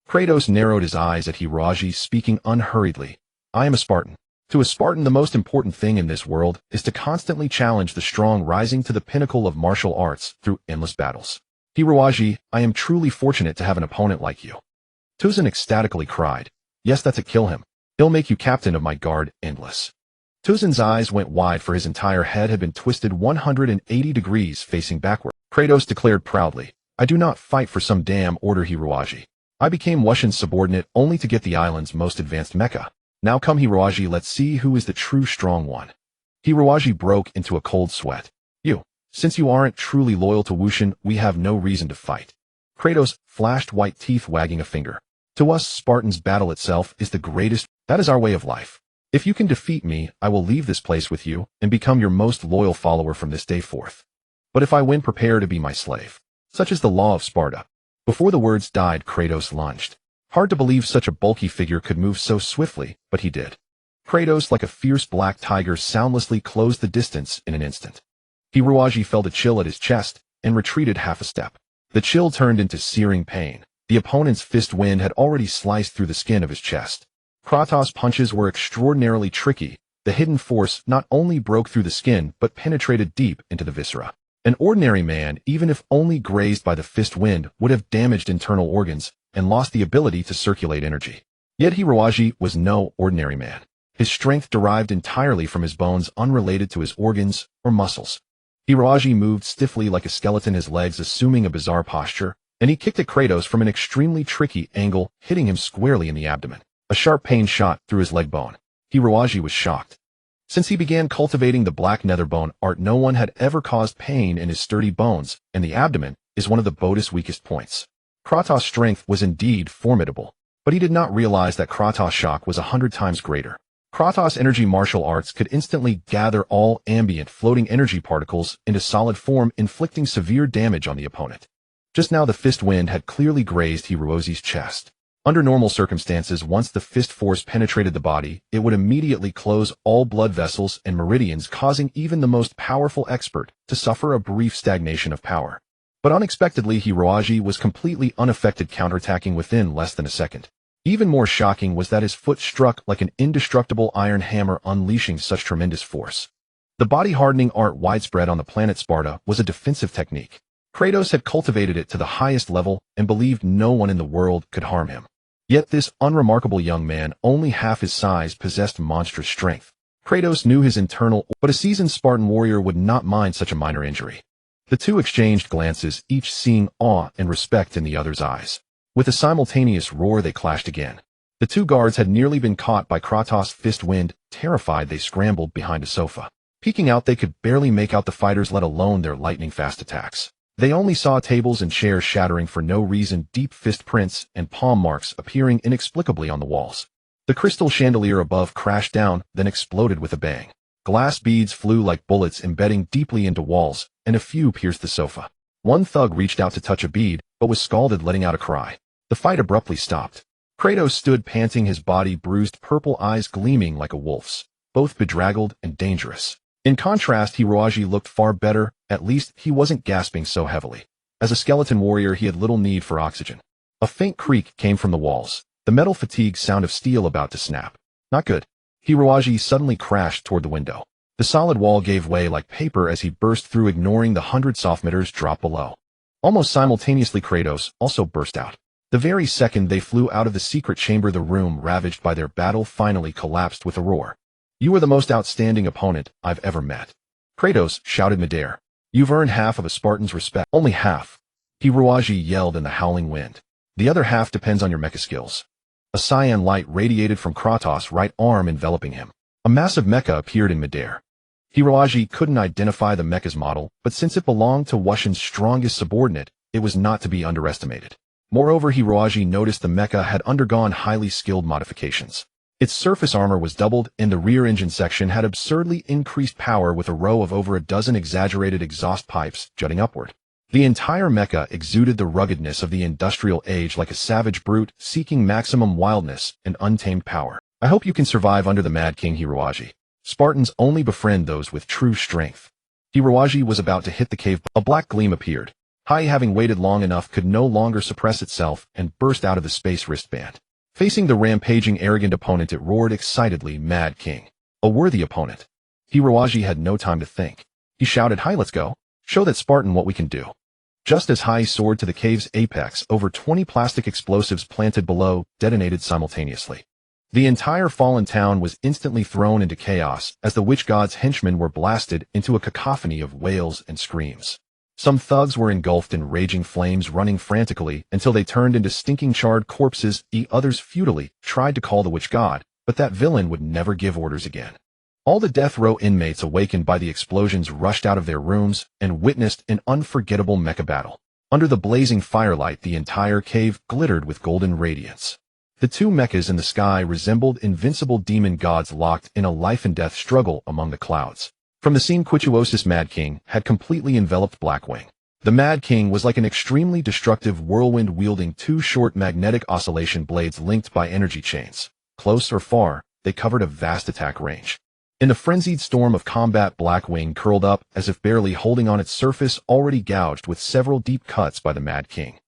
Speaker 1: Kratos narrowed his eyes at Hiruozi, speaking unhurriedly. I am a Spartan. To a Spartan, the most important thing in this world is to constantly challenge the strong, rising to the pinnacle of martial arts through endless battles. Hiruozi, I am truly fortunate to have an opponent like you. Tuzin ecstatically cried. Yes, that's it, kill him. He'll make you captain of my guard, endless. Tuzin's eyes went wide, for his entire head had been twisted 180 degrees facing backward. Kratos declared proudly, I do not fight for some damn order, Hiruozi. I became Wushin's subordinate only to get the island's most advanced mecha. Now come, Hiruozi, let's see who is the true strong one. Hiruozi broke into a cold sweat. Since you aren't truly loyal to Wushin, we have no reason to fight. Kratos flashed, white teeth wagging a finger. To us Spartans, battle itself is the greatest. That is our way of life. If you can defeat me, I will leave this place with you and become your most loyal follower from this day forth. But if I win, prepare to be my slave. Such is the law of Sparta. Before the words died, Kratos lunged. Hard to believe such a bulky figure could move so swiftly, but he did. Kratos, like a fierce black tiger, soundlessly closed the distance in an instant. Hiruozi felt a chill at his chest and retreated half a step. The chill turned into searing pain. The opponent's fist wind had already sliced through the skin of his chest. Kratos' punches were extraordinarily tricky. The hidden force not only broke through the skin, but penetrated deep into the viscera. An ordinary man, even if only grazed by the fist wind, would have damaged internal organs and lost the ability to circulate energy. Yet Hiruozi was no ordinary man. His strength derived entirely from his bones, unrelated to his organs or muscles. Hiruozi moved stiffly like a skeleton, his legs assuming a bizarre posture, and he kicked at Kratos from an extremely tricky angle, hitting him squarely in the abdomen. A sharp pain shot through his leg bone. Hiruozi was shocked. Since he began cultivating the black nether bone art, no one had ever caused pain in his sturdy bones, and the abdomen is one of the bode's weakest points. Kratos' strength was indeed formidable, but he did not realize that Kratos' shock was 100 times greater. Kratos' energy martial arts could instantly gather all ambient floating energy particles into solid form, inflicting severe damage on the opponent. Just now the fist wind had clearly grazed Hiruozi's chest. Under normal circumstances, once the fist force penetrated the body, it would immediately close all blood vessels and meridians, causing even the most powerful expert to suffer a brief stagnation of power. But unexpectedly, Hiruozi was completely unaffected, counterattacking within less than a second. Even more shocking was that his foot struck like an indestructible iron hammer, unleashing such tremendous force. The body-hardening art widespread on the planet Sparta was a defensive technique. Kratos had cultivated it to the highest level and believed no one in the world could harm him. Yet this unremarkable young man, only half his size, possessed monstrous strength. Kratos knew his internal, but a seasoned Spartan warrior would not mind such a minor injury. The two exchanged glances, each seeing awe and respect in the other's eyes. With a simultaneous roar, they clashed again. The 2 guards had nearly been caught by Kratos' fist wind. Terrified, they scrambled behind a sofa. Peeking out, they could barely make out the fighters, let alone their lightning-fast attacks. They only saw tables and chairs shattering for no reason, deep fist prints and palm marks appearing inexplicably on the walls. The crystal chandelier above crashed down, then exploded with a bang. Glass beads flew like bullets, embedding deeply into walls, and a few pierced the sofa. One thug reached out to touch a bead, but was scalded, letting out a cry. The fight abruptly stopped. Kratos stood panting, his body bruised, purple eyes gleaming like a wolf's, both bedraggled and dangerous. In contrast, Hiroaji looked far better, at least he wasn't gasping so heavily. As a skeleton warrior, he had little need for oxygen. A faint creak came from the walls, the metal fatigue sound of steel about to snap. Not good. Hiroaji suddenly crashed toward the window. The solid wall gave way like paper as he burst through, ignoring the 100 softmeters drop below. Almost simultaneously, Kratos also burst out. The very second they flew out of the secret chamber, the room ravaged by their battle finally collapsed with a roar. "You are the most outstanding opponent I've ever met," Kratos shouted midair. "You've earned half of a Spartan's respect." "Only half," Hiroaji yelled in the howling wind. "The other half depends on your mecha skills." A cyan light radiated from Kratos' right arm, enveloping him. A massive mecha appeared in midair. Hiroaji couldn't identify the mecha's model, but since it belonged to Wushin's strongest subordinate, it was not to be underestimated. Moreover, Hiroaji noticed the mecha had undergone highly skilled modifications. Its surface armor was doubled, and the rear engine section had absurdly increased power with a row of over a dozen exaggerated exhaust pipes jutting upward. The entire mecha exuded the ruggedness of the industrial age, like a savage brute seeking maximum wildness and untamed power. "I hope you can survive under the Mad King, Hiroaji. Spartans only befriend those with true strength." Hiroaji was about to hit the cave, but a black gleam appeared. Hai, having waited long enough, could no longer suppress itself and burst out of the space wristband. Facing the rampaging, arrogant opponent, it roared excitedly, "Mad King." A worthy opponent. Hiroaji had no time to think. He shouted, "Hai, let's go. Show that Spartan what we can do." Just as Hai soared to the cave's apex, over 20 plastic explosives planted below detonated simultaneously. The entire fallen town was instantly thrown into chaos as the witch god's henchmen were blasted into a cacophony of wails and screams. Some thugs were engulfed in raging flames, running frantically until they turned into stinking charred corpses. Others futilely tried to call the witch god, but that villain would never give orders again. All the death row inmates, awakened by the explosions, rushed out of their rooms and witnessed an unforgettable mecha battle. Under the blazing firelight, the entire cave glittered with golden radiance. The two mechas in the sky resembled invincible demon gods locked in a life-and-death struggle among the clouds. From the scene, Quituosis Mad King had completely enveloped Blackwing. The Mad King was like an extremely destructive whirlwind wielding two short magnetic oscillation blades linked by energy chains. Close or far, they covered a vast attack range. In the frenzied storm of combat, Blackwing curled up as if barely holding on its surface, already gouged with several deep cuts by the Mad King.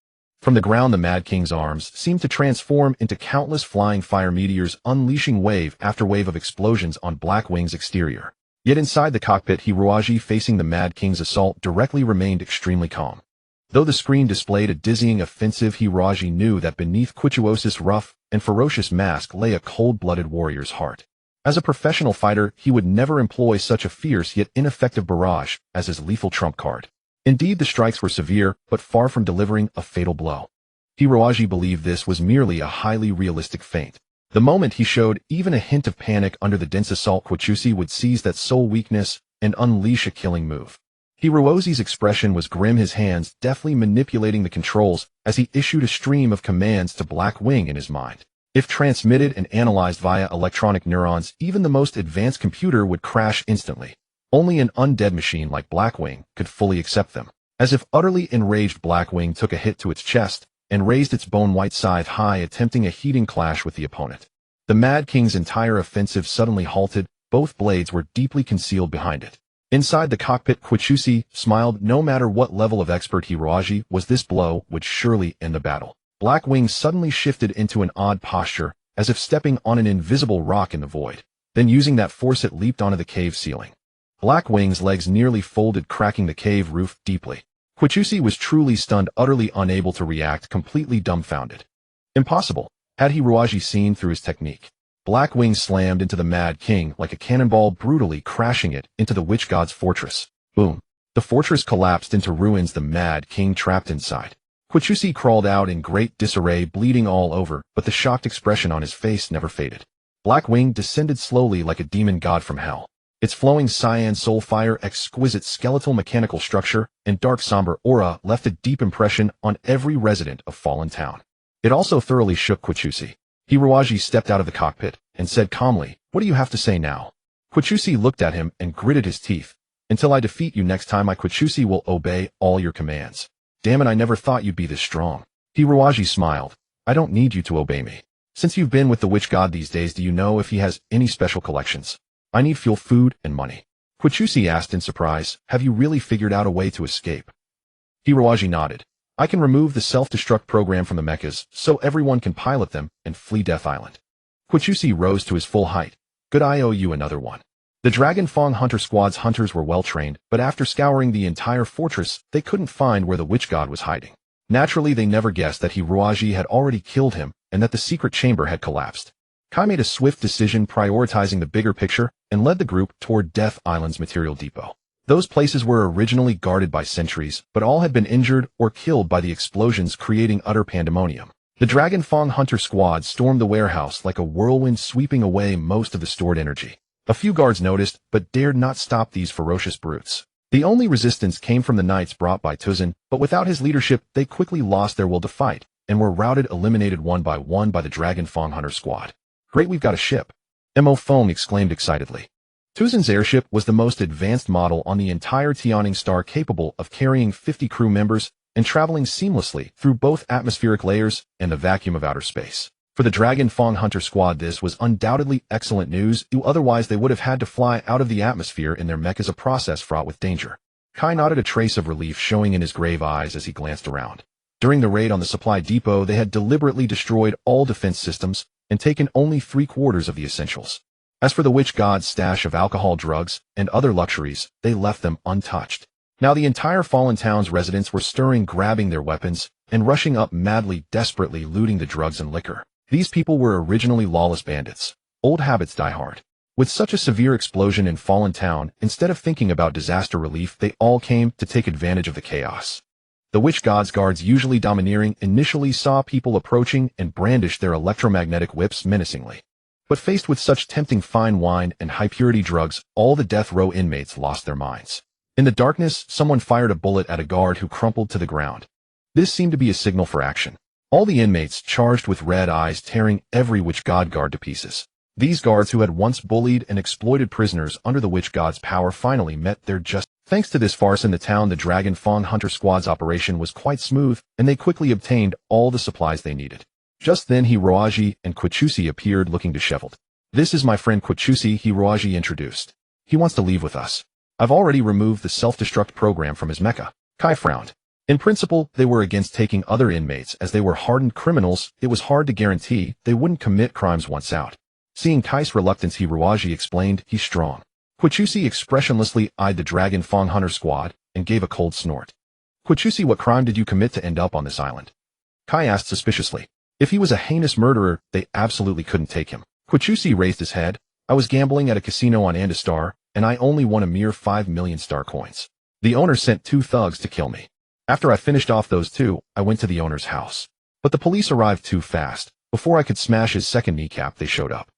Speaker 1: From the ground, the Mad King's arms seemed to transform into countless flying fire meteors, unleashing wave after wave of explosions on Blackwing's exterior. Yet inside the cockpit, Hiroaji, facing the Mad King's assault directly, remained extremely calm. Though the screen displayed a dizzying offensive, Hiroaji knew that beneath Quituosis' rough and ferocious mask lay a cold-blooded warrior's heart. As a professional fighter, he would never employ such a fierce yet ineffective barrage as his lethal trump card. Indeed, the strikes were severe, but far from delivering a fatal blow. Hiroaji believed this was merely a highly realistic feint. The moment he showed even a hint of panic under the dense assault, Quichusi would seize that sole weakness and unleash a killing move. Hiroaji's expression was grim, his hands deftly manipulating the controls as he issued a stream of commands to Blackwing in his mind. If transmitted and analyzed via electronic neurons, even the most advanced computer would crash instantly. Only an undead machine like Blackwing could fully accept them. As if utterly enraged, Blackwing took a hit to its chest and raised its bone-white scythe high, attempting a heating clash with the opponent. The Mad King's entire offensive suddenly halted, both blades were deeply concealed behind it. Inside the cockpit, Quichusi smiled. No matter what level of expert Hiroaji was, this blow would surely end the battle. Blackwing suddenly shifted into an odd posture, as if stepping on an invisible rock in the void. Then, using that force, it leaped onto the cave ceiling. Blackwing's legs nearly folded, cracking the cave roof deeply. Quichusi was truly stunned, utterly unable to react, completely dumbfounded. Impossible. Had Hiroaji seen through his technique? Blackwing slammed into the Mad King like a cannonball, brutally crashing it into the witch god's fortress. Boom. The fortress collapsed into ruins, the Mad King trapped inside. Quichusi crawled out in great disarray, bleeding all over, but the shocked expression on his face never faded. Blackwing descended slowly like a demon god from hell. Its flowing cyan soul fire, exquisite skeletal mechanical structure, and dark somber aura left a deep impression on every resident of Fallen Town. It also thoroughly shook Quichusi. Hiroaji stepped out of the cockpit and said calmly, "What do you have to say now?" Quichusi looked at him and gritted his teeth. "Until I defeat you next time, Quichusi will obey all your commands." "Damn it, I never thought you'd be this strong." Hiroaji smiled. "I don't need you to obey me. Since you've been with the witch god these days, do you know if he has any special collections? I need fuel, food, and money." Quichusi asked in surprise, "Have you really figured out a way to escape?" Hiroaji nodded. "I can remove the self-destruct program from the mechas, so everyone can pilot them and flee Death Island." Quichusi rose to his full height. "Good, I owe you another one." The Dragon Fang Hunter Squad's hunters were well-trained, but after scouring the entire fortress, they couldn't find where the witch god was hiding. Naturally, they never guessed that Hiroaji had already killed him and that the secret chamber had collapsed. Kai made a swift decision, prioritizing the bigger picture, and led the group toward Death Island's material depot. Those places were originally guarded by sentries, but all had been injured or killed by the explosions, creating utter pandemonium. The Dragon Fang Hunter Squad stormed the warehouse like a whirlwind, sweeping away most of the stored energy. A few guards noticed, but dared not stop these ferocious brutes. The only resistance came from the knights brought by Tuzin, but without his leadership, they quickly lost their will to fight, and were routed, eliminated one by the Dragon Fang Hunter Squad. "Great, we've got a ship!" Mo Fong exclaimed excitedly. Tuzin's airship was the most advanced model on the entire yearning star, capable of carrying 50 crew members and traveling seamlessly through both atmospheric layers and the vacuum of outer space. For the Dragon Fang Hunter Squad, this was undoubtedly excellent news, otherwise they would have had to fly out of the atmosphere in their mechas, a process fraught with danger. Kai nodded, a trace of relief showing in his grave eyes as he glanced around. During the raid on the supply depot, they had deliberately destroyed all defense systems and taken only 3/4 of the essentials. As for the witch god's stash of alcohol, drugs, and other luxuries, they left them untouched. Now the entire fallen town's residents were stirring, grabbing their weapons, and rushing up madly, desperately looting the drugs and liquor. These people were originally lawless bandits. Old habits die hard. With such a severe explosion in Fallen Town, instead of thinking about disaster relief, they all came to take advantage of the chaos. The witch god's guards, usually domineering, initially saw people approaching and brandished their electromagnetic whips menacingly. But faced with such tempting fine wine and high-purity drugs, all the death row inmates lost their minds. In the darkness, someone fired a bullet at a guard who crumpled to the ground. This seemed to be a signal for action. All the inmates charged with red eyes, tearing every witch god guard to pieces. These guards, who had once bullied and exploited prisoners under the witch god's power, finally met their just. Thanks to this farce in the town, the Dragon Fang Hunter Squad's operation was quite smooth, and they quickly obtained all the supplies they needed. Just then Hiroaji and Quichusi appeared, looking disheveled. "This is my friend Quichusi," Hiroaji introduced. "He wants to leave with us. I've already removed the self-destruct program from his mecha." Kai frowned. In principle, they were against taking other inmates, as they were hardened criminals. It was hard to guarantee they wouldn't commit crimes once out. Seeing Kai's reluctance, Hiroaji explained, "He's strong." Quichusi expressionlessly eyed the Dragon Fang Hunter Squad and gave a cold snort. "Quichusi, what crime did you commit to end up on this island?" Kai asked suspiciously. If he was a heinous murderer, they absolutely couldn't take him. Quichusi raised his head. "I was gambling at a casino on Interstellar, and I only won a mere 5 million star coins. The owner sent 2 thugs to kill me. After I finished off those 2, I went to the owner's house. But the police arrived too fast. Before I could smash his second kneecap, they showed up."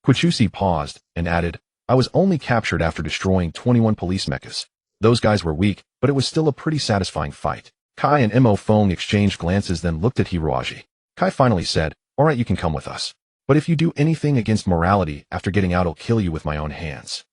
Speaker 1: Quichusi paused and added, "I was only captured after destroying 21 police mechas. Those guys were weak, but it was still a pretty satisfying fight." Kai and Mo Fong exchanged glances, then looked at Hiroaji. Kai finally said, "All right, you can come with us. But if you do anything against morality after getting out, I'll kill you with my own hands."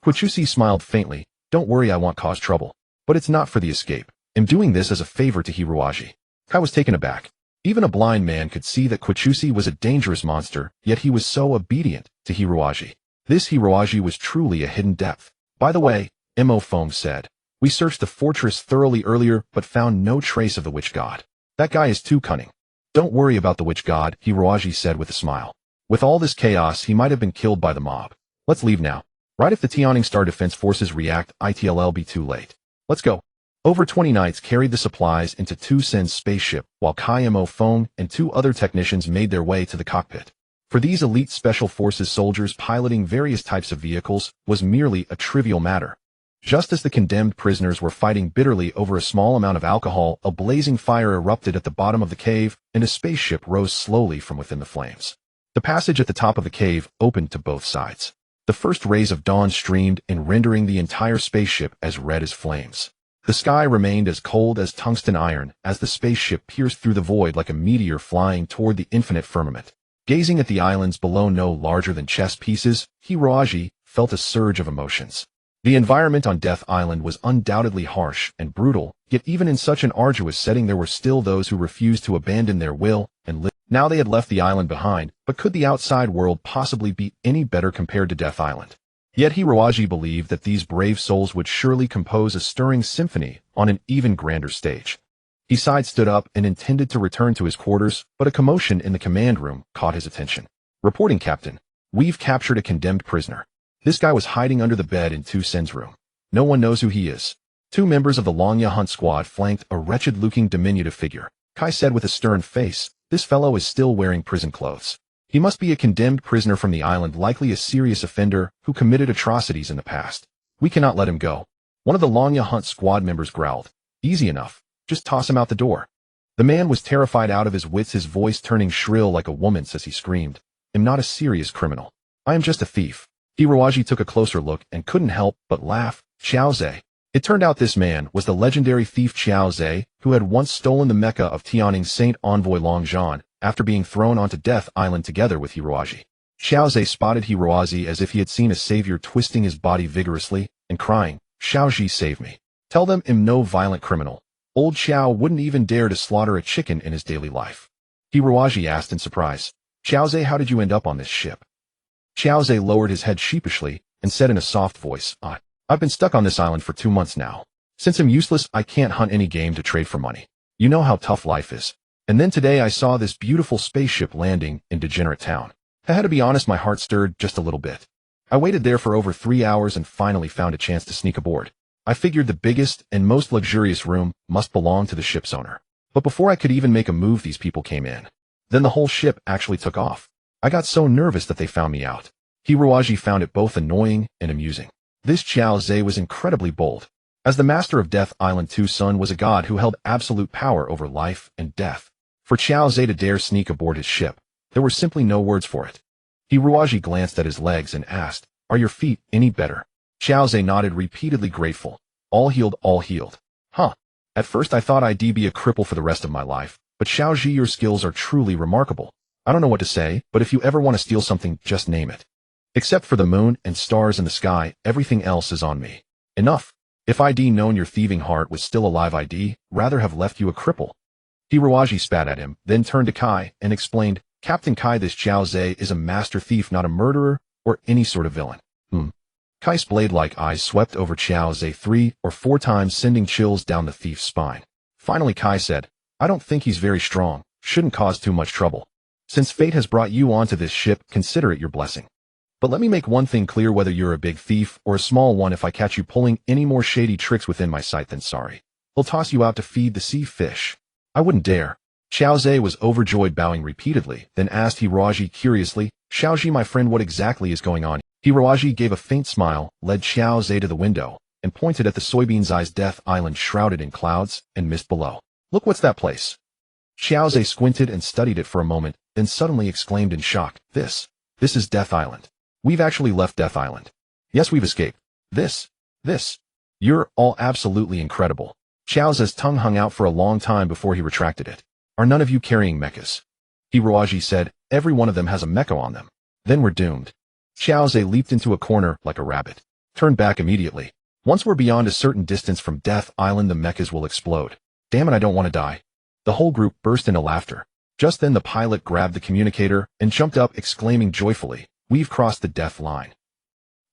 Speaker 1: Quichusi smiled faintly. "Don't worry, I won't cause trouble. But it's not for the escape. I'm doing this as a favor to Hiroaji." Kai was taken aback. Even a blind man could see that Quichusi was a dangerous monster, yet he was so obedient to Hiroaji. This Hiroaji was truly a hidden depth. "By the way," Mo Fong said, "we searched the fortress thoroughly earlier, but found no trace of the witch god. That guy is too cunning." "Don't worry about the witch god," Hiroaji said with a smile. "With all this chaos, he might have been killed by the mob. Let's leave now. Right, if the yearning star defense forces react, it'll be too late. Let's go." Over 20 knights carried the supplies into Tuzin's spaceship, while Kai, Mo Fong, and 2 other technicians made their way to the cockpit. For these elite special forces soldiers, piloting various types of vehicles was merely a trivial matter. Just as the condemned prisoners were fighting bitterly over a small amount of alcohol, a blazing fire erupted at the bottom of the cave, and a spaceship rose slowly from within the flames. The passage at the top of the cave opened to both sides. The first rays of dawn streamed in, rendering the entire spaceship as red as flames. The sky remained as cold as tungsten iron as the spaceship pierced through the void like a meteor flying toward the infinite firmament. Gazing at the islands below no larger than chess pieces, Hiroaji felt a surge of emotions. The environment on Death Island was undoubtedly harsh and brutal, yet even in such an arduous setting there were still those who refused to abandon their will and live. Now they had left the island behind, but could the outside world possibly be any better compared to Death Island? Yet Hiroaji believed that these brave souls would surely compose a stirring symphony on an even grander stage. He stood up and intended to return to his quarters, but a commotion in the command room caught his attention. "Reporting, Captain. We've captured a condemned prisoner. This guy was hiding under the bed in Tu-Sen's room. No one knows who he is." Two members of the Longya hunt squad flanked a wretched-looking diminutive figure. Kai said with a stern face, "This fellow is still wearing prison clothes. He must be a condemned prisoner from the island, likely a serious offender who committed atrocities in the past. We cannot let him go." One of the Longya hunt squad members growled, "Easy enough. Just toss him out the door." The man was terrified out of his wits, his voice turning shrill like a woman's as he screamed, "I'm not a serious criminal. I am just a thief." Hiroaji took a closer look and couldn't help but laugh. Xiao Zhe. It turned out this man was the legendary thief Xiao Zhe, who had once stolen the mecha of Tianning's Saint Envoy Long Zhan after being thrown onto Death Island together with Hiroaji. Xiao Zhe spotted Hiroaji as if he had seen a savior, twisting his body vigorously and crying, "Xiaoji, save me. Tell them I'm no violent criminal." Old Xiao wouldn't even dare to slaughter a chicken in his daily life. Hiroaji asked in surprise, "Xiao Zhe, how did you end up on this ship?" Xiao Zhe lowered his head sheepishly and said in a soft voice, I've been stuck on this island for 2 months now. Since I'm useless, I can't hunt any game to trade for money. You know how tough life is. And then today I saw this beautiful spaceship landing in Degenerate Town. I had to be honest, my heart stirred just a little bit. I waited there for over 3 hours and finally found a chance to sneak aboard. I figured the biggest and most luxurious room must belong to the ship's owner. But before I could even make a move, these people came in. Then the whole ship actually took off. I got so nervous that they found me out. Hiroaji found it both annoying and amusing. This Xiao Zhe was incredibly bold. As the master of Death Island, Tu-Sun was a god who held absolute power over life and death. For Xiao Zhe to dare sneak aboard his ship, there were simply no words for it. Hiroaji glanced at his legs and asked, "Are your feet any better?" Xiao Zhe nodded, repeatedly grateful. "All healed, all healed." "Huh. At first I thought I'd be a cripple for the rest of my life, but Xiaoji, your skills are truly remarkable. I don't know what to say, but if you ever want to steal something, just name it. Except for the moon and stars in the sky, everything else is on me." "Enough. If I'd known your thieving heart was still alive, I'd rather have left you a cripple." Hiroaji spat at him, then turned to Kai and explained, "Captain Kai, this Xiao Zhe is a master thief, not a murderer or any sort of villain." Kai's blade-like eyes swept over Xiao Zhe 3 or 4 times, sending chills down the thief's spine. Finally Kai said, "I don't think he's very strong, shouldn't cause too much trouble. Since fate has brought you onto this ship, consider it your blessing. But let me make one thing clear, whether you're a big thief or a small one, if I catch you pulling any more shady tricks within my sight, then sorry. I'll toss you out to feed the sea fish." "I wouldn't dare." Xiao Zhe was overjoyed, bowing repeatedly, then asked Hiroaji curiously, "Xiaoji, my friend, what exactly is going on?" Hiroaji gave a faint smile, led Xiao Zhe to the window, and pointed at the soybeans-eyed Death Island shrouded in clouds and mist below. "Look, what's that place?" Xiao Zhe squinted and studied it for a moment, then suddenly exclaimed in shock, This is Death Island. We've actually left Death Island. Yes, we've escaped. This. You're all absolutely incredible." Xiao Zhe's tongue hung out for a long time before he retracted it. "Are none of you carrying mechas?" Hiroaji said, "Every one of them has a mecha on them." "Then we're doomed." Xiao Zhe leaped into a corner like a rabbit. "Turn back immediately. Once we're beyond a certain distance from Death Island, the mechas will explode." "Damn it, I don't want to die." The whole group burst into laughter. Just then the pilot grabbed the communicator and jumped up, exclaiming joyfully, "We've crossed the Death Line."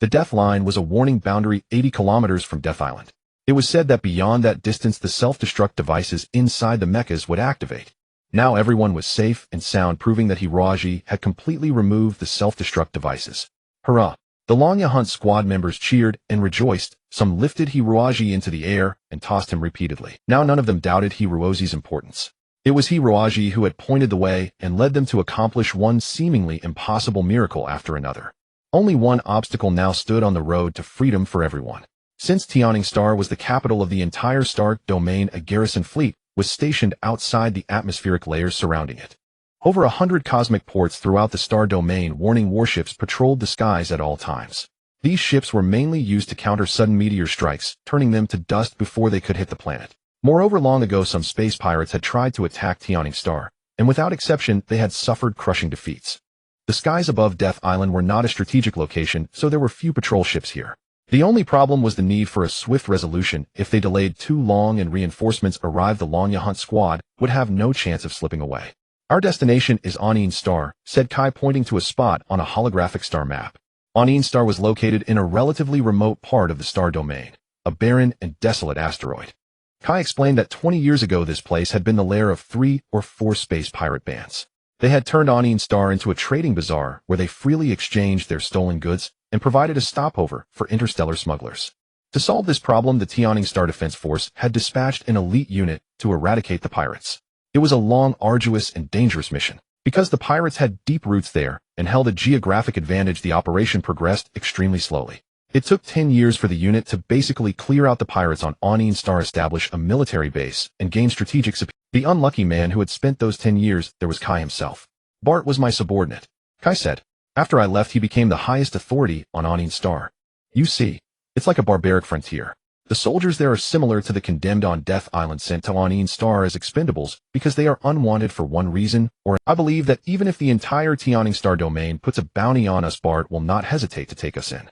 Speaker 1: The Death Line was a warning boundary 80 kilometers from Death Island. It was said that beyond that distance the self-destruct devices inside the mechas would activate. Now everyone was safe and sound, proving that Hiroaji had completely removed the self-destruct devices. Hurrah! The Longya Hunt squad members cheered and rejoiced. Some lifted Hiroaji into the air and tossed him repeatedly. Now none of them doubted Hiroaji's importance. It was Hiroaji who had pointed the way and led them to accomplish one seemingly impossible miracle after another. Only one obstacle now stood on the road to freedom for everyone. Since Tianning Star was the capital of the entire star domain, a garrison fleet was stationed outside the atmospheric layers surrounding it. Over 100 cosmic ports throughout the star domain warning warships patrolled the skies at all times. These ships were mainly used to counter sudden meteor strikes, turning them to dust before they could hit the planet. Moreover, long ago some space pirates had tried to attack Tianning Star, and without exception they had suffered crushing defeats. The skies above Death Island were not a strategic location, so there were few patrol ships here. The only problem was the need for a swift resolution. If they delayed too long and reinforcements arrived, the Lanya Hunt squad would have no chance of slipping away. Our destination is Anin Star, said Kai, pointing to a spot on a holographic star map. Anin Star was located in a relatively remote part of the star domain, a barren and desolate asteroid. Kai explained that 20 years ago this place had been the lair of 3 or 4 space pirate bands. They had turned Anin Star into a trading bazaar where they freely exchanged their stolen goods and provided a stopover for interstellar smugglers. To solve this problem, the Tianning Star Defense Force had dispatched an elite unit to eradicate the pirates. It was a long, arduous, and dangerous mission. Because the pirates had deep roots there and held a geographic advantage, the operation progressed extremely slowly. It took 10 years for the unit to basically clear out the pirates on Anin Star, establish a military base, and gain strategic support. The unlucky man who had spent those 10 years there was Kai himself. Bart was my subordinate, Kai said. After I left, he became the highest authority on Anin Star. You see, it's like a barbaric frontier. The soldiers there are similar to the condemned on Death Island, sent to Anin Star as expendables because they are unwanted for one reason or I believe that even if the entire Tianning Star domain puts a bounty on us, Bart will not hesitate to take us in.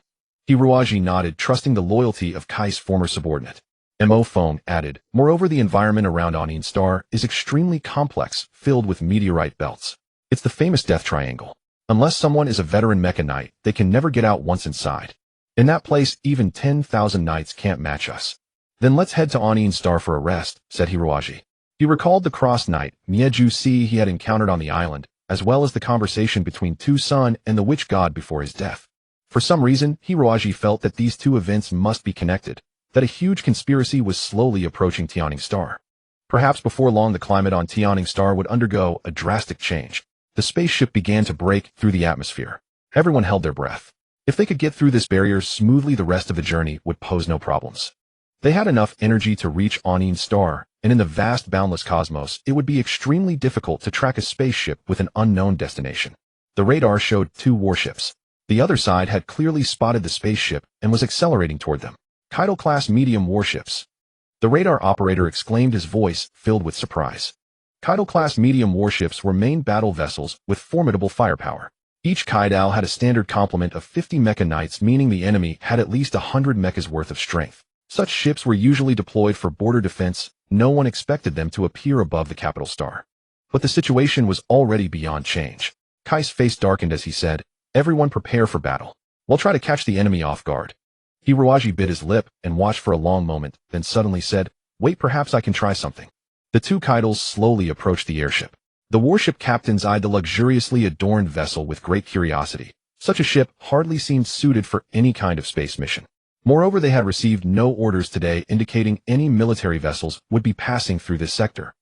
Speaker 1: Hiroaji nodded, trusting the loyalty of Kai's former subordinate. Mo Fong added, moreover, the environment around Anin Star is extremely complex, filled with meteorite belts. It's the famous Death Triangle. Unless someone is a veteran mecha knight, they can never get out once inside. In that place, even 10,000 knights can't match us. Then let's head to Anin Star for a rest, said Hiroaji. He recalled the cross knight, Mieju Si, he had encountered on the island, as well as the conversation between Tu-Sun and the witch god before his death. For some reason, Hiroaji felt that these two events must be connected, that a huge conspiracy was slowly approaching Tianning Star. Perhaps before long the climate on Tianning Star would undergo a drastic change. The spaceship began to break through the atmosphere. Everyone held their breath. If they could get through this barrier smoothly, the rest of the journey would pose no problems. They had enough energy to reach Anin Star, and in the vast boundless cosmos, it would be extremely difficult to track a spaceship with an unknown destination. The radar showed 2 warships. The other side had clearly spotted the spaceship and was accelerating toward them. Kaido-class medium warships. The radar operator exclaimed, his voice filled with surprise. Kaido-class medium warships were main battle vessels with formidable firepower. Each Kaido had a standard complement of 50 mecha knights, meaning the enemy had at least 100 mechas worth of strength. Such ships were usually deployed for border defense. No one expected them to appear above the capital star. But the situation was already beyond change. Kai's face darkened as he said, everyone prepare for battle. We'll try to catch the enemy off guard. Hiroaji bit his lip and watched for a long moment, then suddenly said, wait, perhaps I can try something. The 2 Kaidos slowly approached the airship. The warship captains eyed the luxuriously adorned vessel with great curiosity. Such a ship hardly seemed suited for any kind of space mission. Moreover, they had received no orders today indicating any military vessels would be passing through this sector.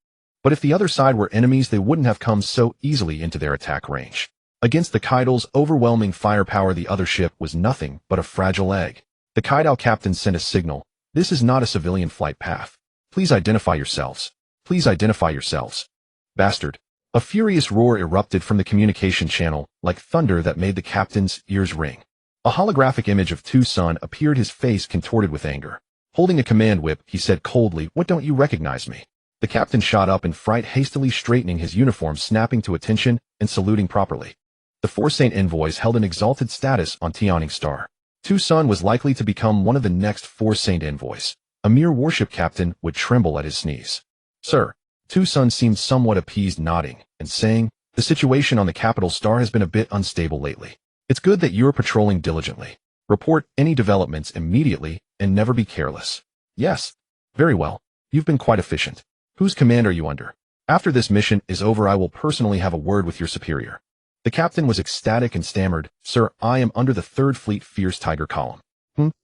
Speaker 1: But if the other side were enemies, they wouldn't have come so easily into their attack range. Against the Kaido's overwhelming firepower, the other ship was nothing but a fragile egg. The Kaido captain sent a signal. This is not a civilian flight path. Please identify yourselves. Please identify yourselves. Bastard. A furious roar erupted from the communication channel, like thunder that made the captain's ears ring. A holographic image of Tu-Sun appeared, his face contorted with anger. Holding a command whip, he said coldly, what, don't you recognize me? The captain shot up in fright, hastily straightening his uniform, snapping to attention, and saluting properly. The 4 Saint envoys held an exalted status on Tianning Star. Tu-Sun was likely to become one of the next 4 Saint envoys. A mere warship captain would tremble at his sneeze. Sir. Tu-Sun seemed somewhat appeased, nodding and saying, the situation on the capital star has been a bit unstable lately. It's good that you're patrolling diligently. Report any developments immediately and never be careless. Yes. Very well. You've been quite efficient. Whose command are you under? After this mission is over, I will personally have a word with your superior. The captain was ecstatic and stammered, Sir, I am under the 3rd Fleet Fierce Tiger column.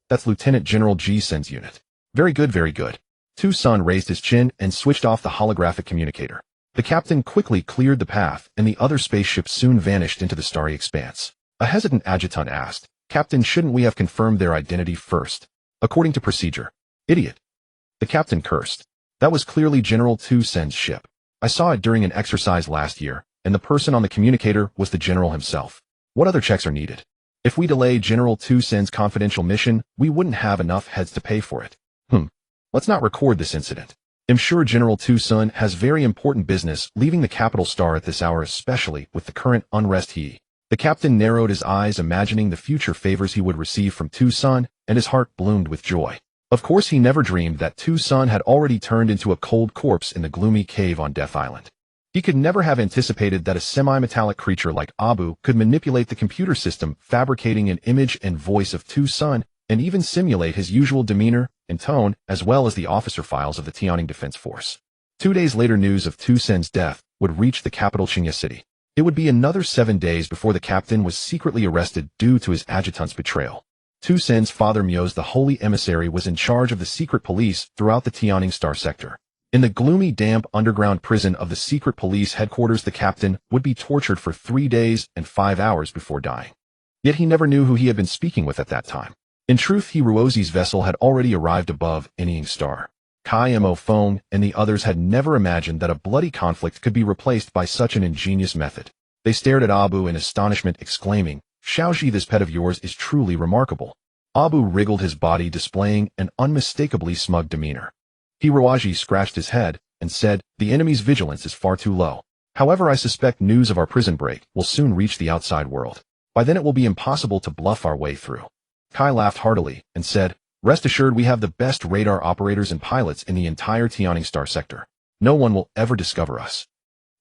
Speaker 1: That's Lieutenant General Ji Sen's unit. Very good, very good. Tu-Sun raised his chin and switched off the holographic communicator. The captain quickly cleared the path, and the other spaceship soon vanished into the starry expanse. A hesitant adjutant asked, Captain, shouldn't we have confirmed their identity first? According to procedure. Idiot. The captain cursed. That was clearly General Tu-Sen's ship. I saw it during an exercise last year, and the person on the communicator was the general himself. What other checks are needed? If we delay General Tu-Sen's confidential mission, we wouldn't have enough heads to pay for it. Let's not record this incident. I'm sure General Tu-Sun has very important business leaving the capital star at this hour, especially with the current unrest he. The captain narrowed his eyes, imagining the future favors he would receive from Tu-Sun, and his heart bloomed with joy. Of course, he never dreamed that Tu-Sun had already turned into a cold corpse in the gloomy cave on Death Island. He could never have anticipated that a semi-metallic creature like Abu could manipulate the computer system, fabricating an image and voice of Tu-Sun, and even simulate his usual demeanor and tone, as well as the officer files of the Tianning Defense Force. 2 days later, news of Tu-Sun's death would reach the capital Qingya city. It would be another 7 days before the captain was secretly arrested due to his adjutant's betrayal. Tu-Sun's father Myo's the holy emissary was in charge of the secret police throughout the Tianning Star sector. In the gloomy, damp underground prison of the secret police headquarters, the captain would be tortured for 3 days and 5 hours before dying. Yet he never knew who he had been speaking with at that time. In truth, Hirozi's vessel had already arrived above Anying Star. Kai Mo Fong and the others had never imagined that a bloody conflict could be replaced by such an ingenious method. They stared at Abu in astonishment, exclaiming, "Xiaoji, this pet of yours is truly remarkable." Abu wriggled his body, displaying an unmistakably smug demeanor. Hiroji scratched his head and said, "The enemy's vigilance is far too low. However, I suspect news of our prison break will soon reach the outside world. By then it will be impossible to bluff our way through." Kai laughed heartily and said, "Rest assured, we have the best radar operators and pilots in the entire Tianning Star sector. No one will ever discover us."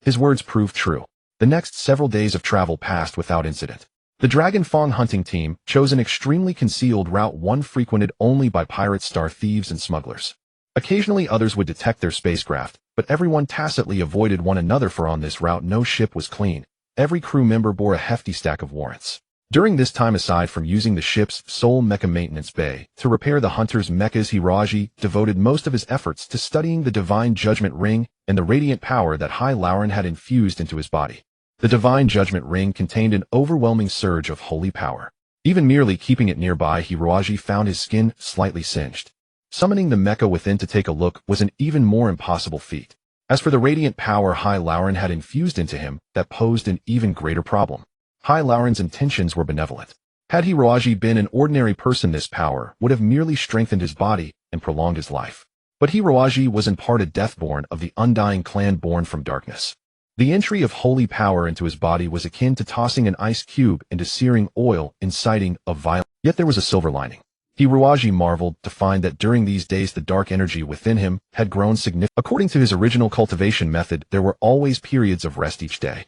Speaker 1: His words proved true. The next several days of travel passed without incident. The Dragon Fong hunting team chose an extremely concealed route, one frequented only by pirate star thieves and smugglers. Occasionally others would detect their spacecraft, but everyone tacitly avoided one another, for on this route no ship was clean. Every crew member bore a hefty stack of warrants. During this time, aside from using the ship's sole mecha maintenance bay to repair the hunter's mechas, Hiroji devoted most of his efforts to studying the Divine Judgment Ring and the radiant power that Hai Lauren had infused into his body. The Divine Judgment Ring contained an overwhelming surge of holy power. Even merely keeping it nearby, Hiroji found his skin slightly singed. Summoning the mecha within to take a look was an even more impossible feat. As for the radiant power Hai Lauren had infused into him, that posed an even greater problem. Hai Lauren's intentions were benevolent. Had Hiroji been an ordinary person, this power would have merely strengthened his body and prolonged his life. But Hiroji was in part a deathborn of the undying clan born from darkness. The entry of holy power into his body was akin to tossing an ice cube into searing oil, inciting a violent. Yet there was a silver lining. Hiroji marveled to find that during these days the dark energy within him had grown significantly. According to his original cultivation method, there were always periods of rest each day.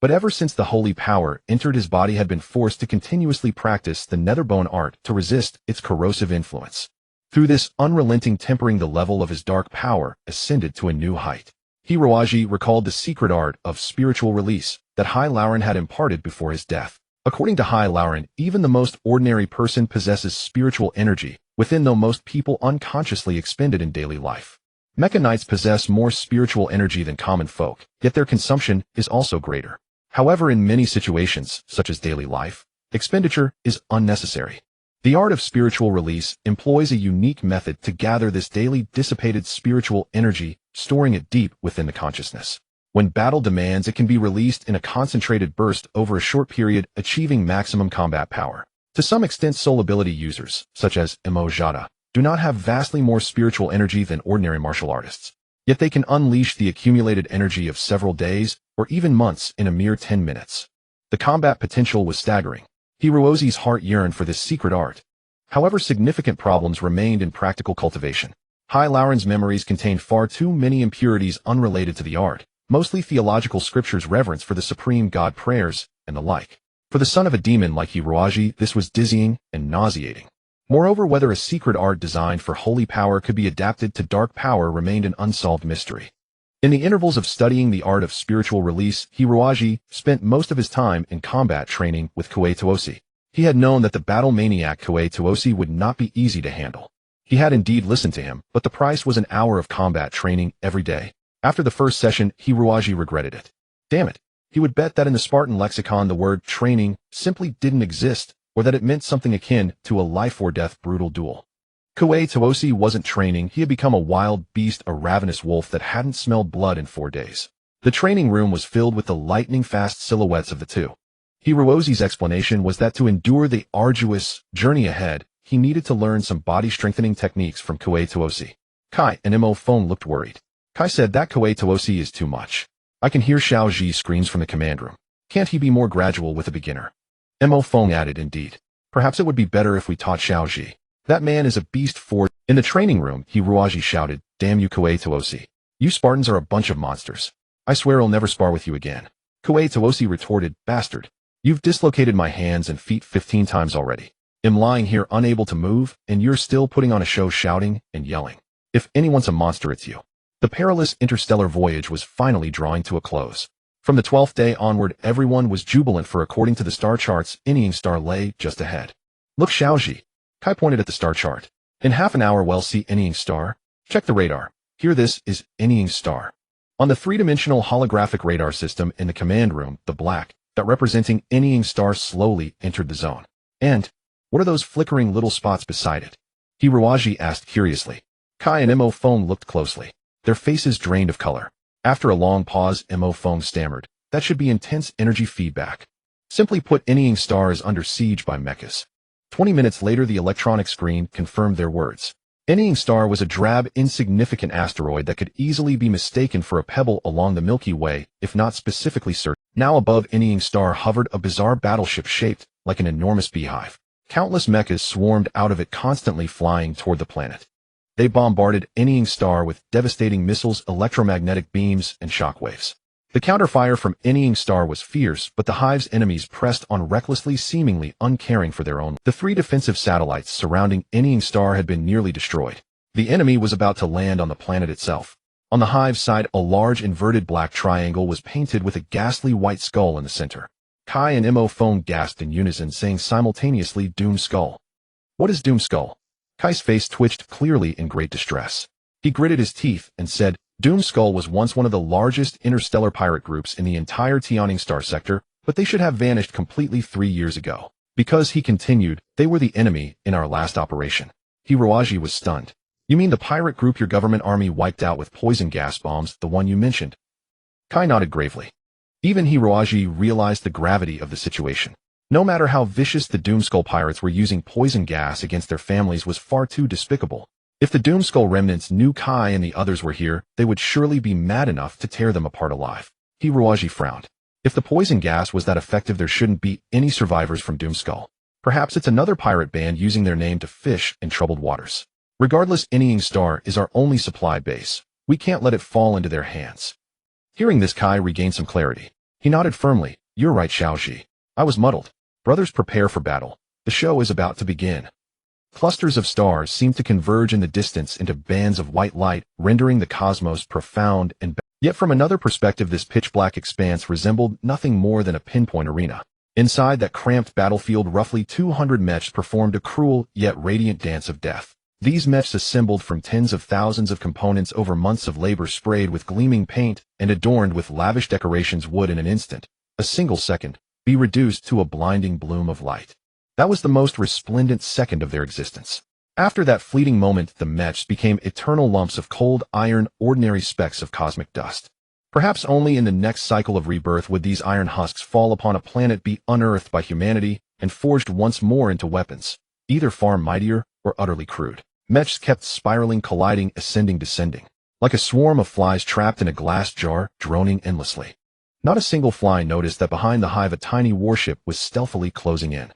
Speaker 1: But ever since the holy power entered his body, had been forced to continuously practice the netherbone art to resist its corrosive influence. Through this unrelenting tempering, the level of his dark power ascended to a new height. Hiroji recalled the secret art of spiritual release that Hai Lauren had imparted before his death. According to Hai Lauren, even the most ordinary person possesses spiritual energy within, though most people unconsciously expend it in daily life. Mecha Knights possess more spiritual energy than common folk, yet their consumption is also greater. However, in many situations, such as daily life, expenditure is unnecessary. The art of spiritual release employs a unique method to gather this daily dissipated spiritual energy, storing it deep within the consciousness. When battle demands, it can be released in a concentrated burst over a short period, achieving maximum combat power. To some extent, soul ability users, such as Emojada, do not have vastly more spiritual energy than ordinary martial artists. Yet they can unleash the accumulated energy of several days or even months in a mere 10 minutes. The combat potential was staggering. Hirozi's heart yearned for this secret art. However, significant problems remained in practical cultivation. Hai Lauren's memories contained far too many impurities unrelated to the art, mostly theological scriptures, reverence for the supreme god, prayers, and the like. For the son of a demon like Hiroji, this was dizzying and nauseating. Moreover, whether a secret art designed for holy power could be adapted to dark power remained an unsolved mystery. In the intervals of studying the art of spiritual release, Hiroji spent most of his time in combat training with Koei Toosi. He had known that the battle maniac Koei Toosi would not be easy to handle. He had indeed listened to him, but the price was an hour of combat training every day. After the first session, Hiroji regretted it. Damn it. He would bet that in the Spartan lexicon the word training simply didn't exist, or that it meant something akin to a life-or-death brutal duel. Koei Toosi wasn't training, he had become a wild beast, a ravenous wolf that hadn't smelled blood in 4 days. The training room was filled with the lightning-fast silhouettes of the two. Hirozi's explanation was that to endure the arduous journey ahead, he needed to learn some body-strengthening techniques from Koei Toosi. Kai and Mo Feng looked worried. Kai said that Koei Toosi is too much. I can hear Xiao Ji screams from the command room. Can't he be more gradual with a beginner? Mo Feng added, indeed. Perhaps it would be better if we taught Xiao Ji. That man is a beast for— In the training room, Hiruaji shouted, Damn you Koei Toosi. You Spartans are a bunch of monsters. I swear I'll never spar with you again. Koei Toosi retorted, Bastard. You've dislocated my hands and feet 15 times already. I'm lying here unable to move, and you're still putting on a show shouting and yelling. If anyone's a monster, it's you. The perilous interstellar voyage was finally drawing to a close. From the 12th day onward, everyone was jubilant, for according to the star charts, Yearning star lay just ahead. Look, Xiaoji. Kai pointed at the star chart. In half an hour we'll see Yearning star. Check the radar. Here, this is Yearning star. On the three-dimensional holographic radar system in the command room, the black dot representing Yearning star slowly entered the zone. And what are those flickering little spots beside it? Hiruaji asked curiously. Kai and Mo Feng looked closely. Their faces drained of color. After a long pause, Mo Feng stammered, That should be intense energy feedback. Simply put, Yearning star is under siege by Mechs. 20 minutes later, the electronic screen confirmed their words. Yearning star was a drab, insignificant asteroid that could easily be mistaken for a pebble along the Milky Way, if not specifically searched. Now above Yearning star hovered a bizarre battleship shaped like an enormous beehive. Countless mechas swarmed out of it, constantly flying toward the planet. They bombarded Yearning star with devastating missiles, electromagnetic beams, and shockwaves. The counterfire from Yearning star was fierce, but the hive's enemies pressed on recklessly, seemingly uncaring for their own. The three defensive satellites surrounding Yearning star had been nearly destroyed. The enemy was about to land on the planet itself. On the hive's side, a large inverted black triangle was painted with a ghastly white skull in the center. Kai and Mo Feng gasped in unison, saying simultaneously, Doom Skull. What is Doom Skull? Kai's face twitched, clearly in great distress. He gritted his teeth and said, Doom Skull was once one of the largest interstellar pirate groups in the entire Yearning star sector, but they should have vanished completely 3 years ago. Because, he continued, they were the enemy in our last operation. Hiruaji was stunned. You mean the pirate group your government army wiped out with poison gas bombs, the one you mentioned? Kai nodded gravely. Even Hiruaji realized the gravity of the situation. No matter how vicious, the Doomskull pirates were using poison gas against their families was far too despicable. If the Doomskull remnants knew Kai and the others were here, they would surely be mad enough to tear them apart alive. Hiruaji frowned. If the poison gas was that effective, there shouldn't be any survivors from Doomskull. Perhaps it's another pirate band using their name to fish in troubled waters. Regardless, Yearning star is our only supply base. We can't let it fall into their hands. Hearing this, Kai regained some clarity. He nodded firmly. You're right, Xiaoji. I was muddled. Brothers, prepare for battle. The show is about to begin. Clusters of stars seemed to converge in the distance into bands of white light, rendering the cosmos profound and yet from another perspective, this pitch-black expanse resembled nothing more than a pinpoint arena. Inside that cramped battlefield, roughly 200 mechs performed a cruel yet radiant dance of death. These mechs, assembled from tens of thousands of components over months of labor, sprayed with gleaming paint and adorned with lavish decorations, would in an instant, a single second, be reduced to a blinding bloom of light. That was the most resplendent second of their existence. After that fleeting moment, the mechs became eternal lumps of cold iron, ordinary specks of cosmic dust. Perhaps only in the next cycle of rebirth would these iron husks fall upon a planet, be unearthed by humanity, and forged once more into weapons, either far mightier or utterly crude. Mechs kept spiraling, colliding, ascending, descending, like a swarm of flies trapped in a glass jar, droning endlessly. Not a single fly noticed that behind the hive a tiny warship was stealthily closing in.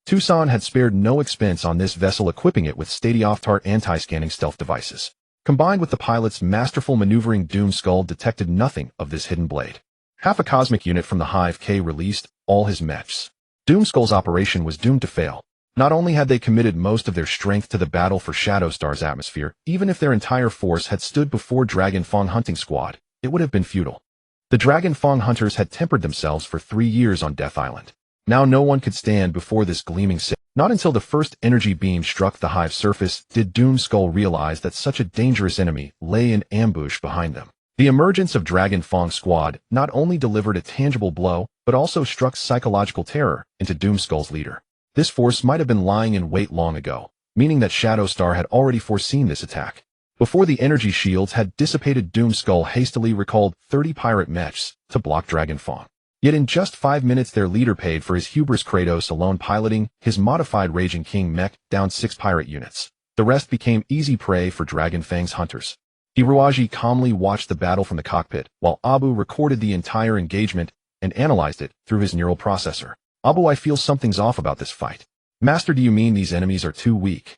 Speaker 1: Tucson had spared no expense on this vessel, equipping it with state-of-the-art anti-scanning stealth devices. Combined with the pilot's masterful maneuvering, Doom Skull detected nothing of this hidden blade. Half a cosmic unit from the Hive K released all his mechs. Doom Skull's operation was doomed to fail. Not only had they committed most of their strength to the battle for Shadowstar's atmosphere, even if their entire force had stood before Dragon Fang hunting squad, it would have been futile. The Dragon Fang hunters had tempered themselves for 3 years on Death Island. Now no one could stand before this gleaming sail. Not until the first energy beam struck the hive surface did Doom Skull realize that such a dangerous enemy lay in ambush behind them. The emergence of Dragon Fang squad not only delivered a tangible blow, but also struck psychological terror into Doom Skull's leader. This force might have been lying in wait long ago, meaning that Shadowstar had already foreseen this attack. Before the energy shields had dissipated, Doom Skull hastily recalled 30 pirate mechs to block Dragon Fang. Yet in just 5 minutes their leader paid for his hubris, Kratos alone piloting his modified Raging King mech, down 6 pirate units. The rest became easy prey for Dragon Fang's hunters. Hiroaji calmly watched the battle from the cockpit, while Abu recorded the entire engagement and analyzed it through his neural processor. Abu, I feel something's off about this fight. Master, do you mean these enemies are too weak?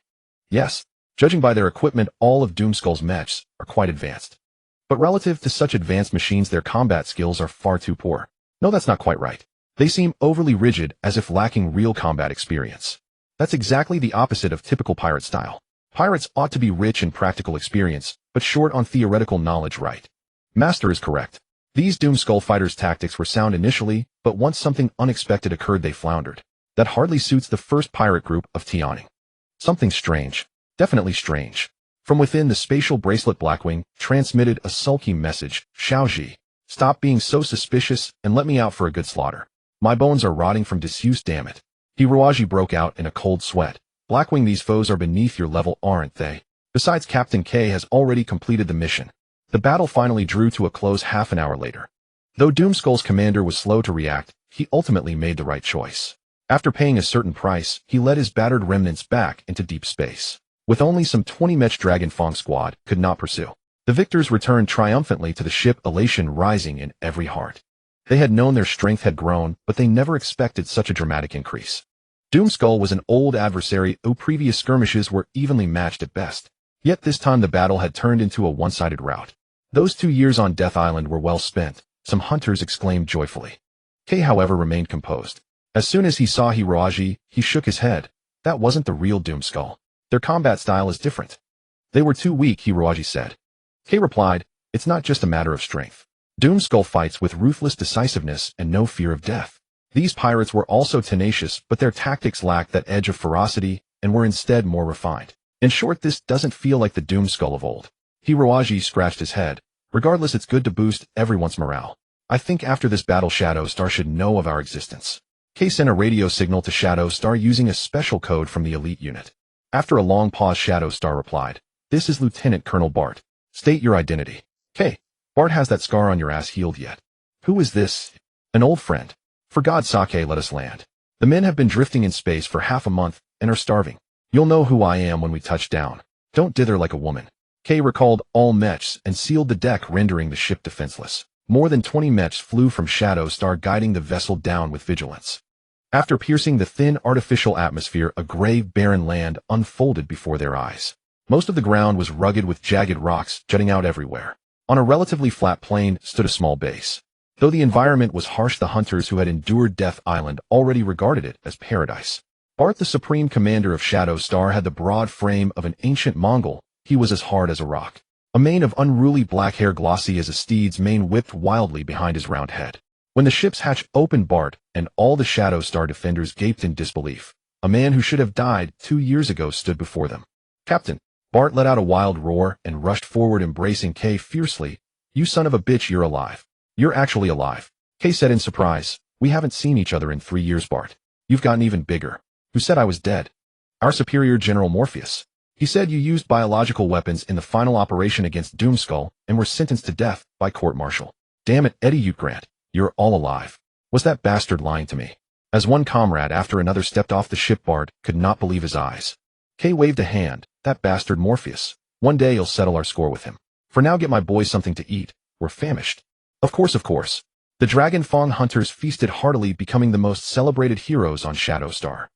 Speaker 1: Yes. Judging by their equipment, all of Doomskull's mechs are quite advanced. But relative to such advanced machines, their combat skills are far too poor. No, that's not quite right. They seem overly rigid, as if lacking real combat experience. That's exactly the opposite of typical pirate style. Pirates ought to be rich in practical experience, but short on theoretical knowledge, right? Master is correct. These Doomskull fighters' tactics were sound initially, but once something unexpected occurred, they floundered. That hardly suits the first pirate group of yearning. Something strange. Definitely strange. From within, the spatial bracelet Blackwing transmitted a sulky message. Shaoji, stop being so suspicious and let me out for a good slaughter. My bones are rotting from disuse, damn it. Hiroaji broke out in a cold sweat. Blackwing, these foes are beneath your level, aren't they? Besides, Captain K has already completed the mission. The battle finally drew to a close half an hour later. Though Doomskull's commander was slow to react, he ultimately made the right choice. After paying a certain price, he led his battered remnants back into deep space. With only some 20 Mech, Dragon Fang squad could not pursue. The victors returned triumphantly to the ship, elation rising in every heart. They had known their strength had grown, but they never expected such a dramatic increase. Doomskull was an old adversary, whose previous skirmishes were evenly matched at best. Yet this time the battle had turned into a one-sided rout. Those 2 years on Death Island were well spent, some hunters exclaimed joyfully. K, however, remained composed. As soon as he saw Hiroaji, he shook his head. That wasn't the real Doomskull. Their combat style is different. They were too weak, Hiroaji said. K replied, it's not just a matter of strength. Doomskull fights with ruthless decisiveness and no fear of death. These pirates were also tenacious, but their tactics lacked that edge of ferocity and were instead more refined. In short, this doesn't feel like the Doomskull of old. Hiroaji scratched his head. Regardless, it's good to boost everyone's morale. I think after this battle, Shadow Star should know of our existence. K sent a radio signal to Shadow Star using a special code from the elite unit. After a long pause, Shadow Star replied, this is Lieutenant Colonel Bart. State your identity. K. Bart, has that scar on your ass healed yet? Who is this? An old friend. For God's sake, let us land. The men have been drifting in space for half a month and are starving. You'll know who I am when we touch down. Don't dither like a woman. K recalled all Mechs and sealed the deck, rendering the ship defenseless. More than 20 Mechs flew from Shadow Star, guiding the vessel down with vigilance. After piercing the thin artificial atmosphere, a gray, barren land unfolded before their eyes. Most of the ground was rugged with jagged rocks jutting out everywhere. On a relatively flat plain stood a small base. Though the environment was harsh, the hunters who had endured Death Island already regarded it as paradise. Bart, the supreme commander of Shadow Star, had the broad frame of an ancient Mongol. He was as hard as a rock. A mane of unruly black hair, glossy as a steed's mane, whipped wildly behind his round head. When the ship's hatch opened, Bart and all the Shadow Star defenders gaped in disbelief. A man who should have died 2 years ago stood before them. Captain. Bart let out a wild roar and rushed forward, embracing K fiercely. You son of a bitch, you're alive. You're actually alive. K said in surprise. We haven't seen each other in 3 years, Bart. You've gotten even bigger. Who said I was dead? Our superior, General Morpheus. He said you used biological weapons in the final operation against Doomskull and were sentenced to death by court-martial. Damn it, Eddie Grant. You're all alive. Was that bastard lying to me? As one comrade after another stepped off the ship, Bart could not believe his eyes. K waved a hand. That bastard Morpheus. One day you'll settle our score with him. For now, get my boys something to eat. We're famished. Of course, of course. The Dragon Fang hunters feasted heartily, becoming the most celebrated heroes on Shadow Star.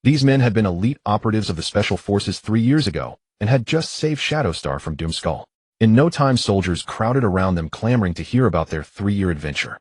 Speaker 1: These men had been elite operatives of the Special Forces 3 years ago and had just saved Shadow Star from Doomskull. In no time, soldiers crowded around them, clamoring to hear about their 3-year adventure.